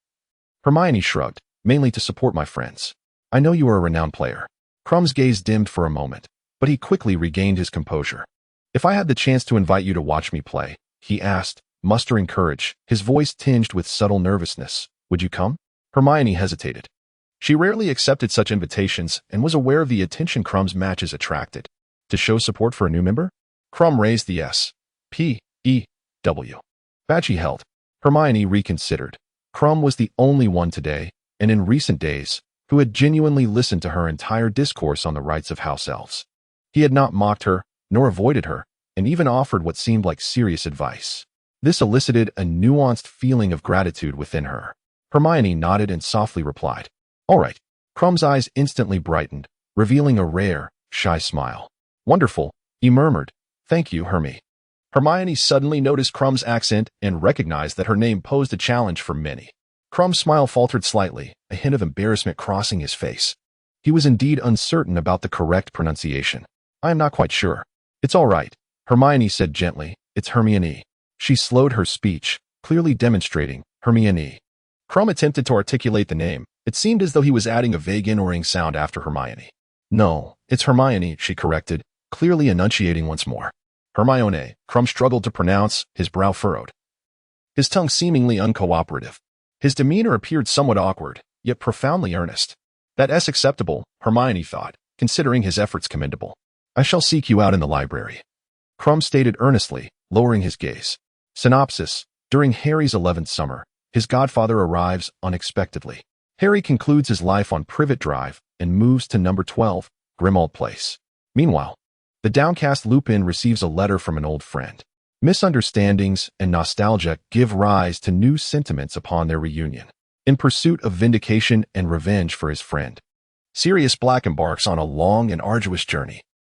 Hermione shrugged, mainly to support my friends. I know you are a renowned player. Krum's gaze dimmed for a moment, but he quickly regained his composure. If I had the chance to invite you to watch me play, he asked, mustering courage, his voice tinged with subtle nervousness, would you come? Hermione hesitated. She rarely accepted such invitations and was aware of the attention Krum's matches attracted. To show support for a new member? Krum raised the S.P.E.W. badge he held. Hermione reconsidered. Krum was the only one today, and in recent days, who had genuinely listened to her entire discourse on the rights of house elves. He had not mocked her, nor avoided her, and even offered what seemed like serious advice. This elicited a nuanced feeling of gratitude within her. Hermione nodded and softly replied, All right. Krum's eyes instantly brightened, revealing a rare, shy smile. Wonderful, he murmured. Thank you, Hermie. Hermione suddenly noticed Krum's accent and recognized that her name posed a challenge for many. Krum's smile faltered slightly, a hint of embarrassment crossing his face. He was indeed uncertain about the correct pronunciation. I am not quite sure. It's all right, Hermione said gently. It's Hermione. She slowed her speech, clearly demonstrating Hermione. Krum attempted to articulate the name. It seemed as though he was adding a vague in-oring sound after Hermione. No, it's Hermione, she corrected, clearly enunciating once more. Hermione, Krum struggled to pronounce, his brow furrowed. His tongue seemingly uncooperative. His demeanor appeared somewhat awkward, yet profoundly earnest. That's acceptable, Hermione thought, considering his efforts commendable. I shall seek you out in the library. Krum stated earnestly, lowering his gaze. Synopsis. During Harry's 11th summer, his godfather arrives unexpectedly. Harry concludes his life on Privet Drive and moves to number 12, Grimmauld Place. Meanwhile, the downcast Lupin receives a letter from an old friend. Misunderstandings and nostalgia give rise to new sentiments upon their reunion. In pursuit of vindication and revenge for his friend, Sirius Black embarks on a long and arduous journey.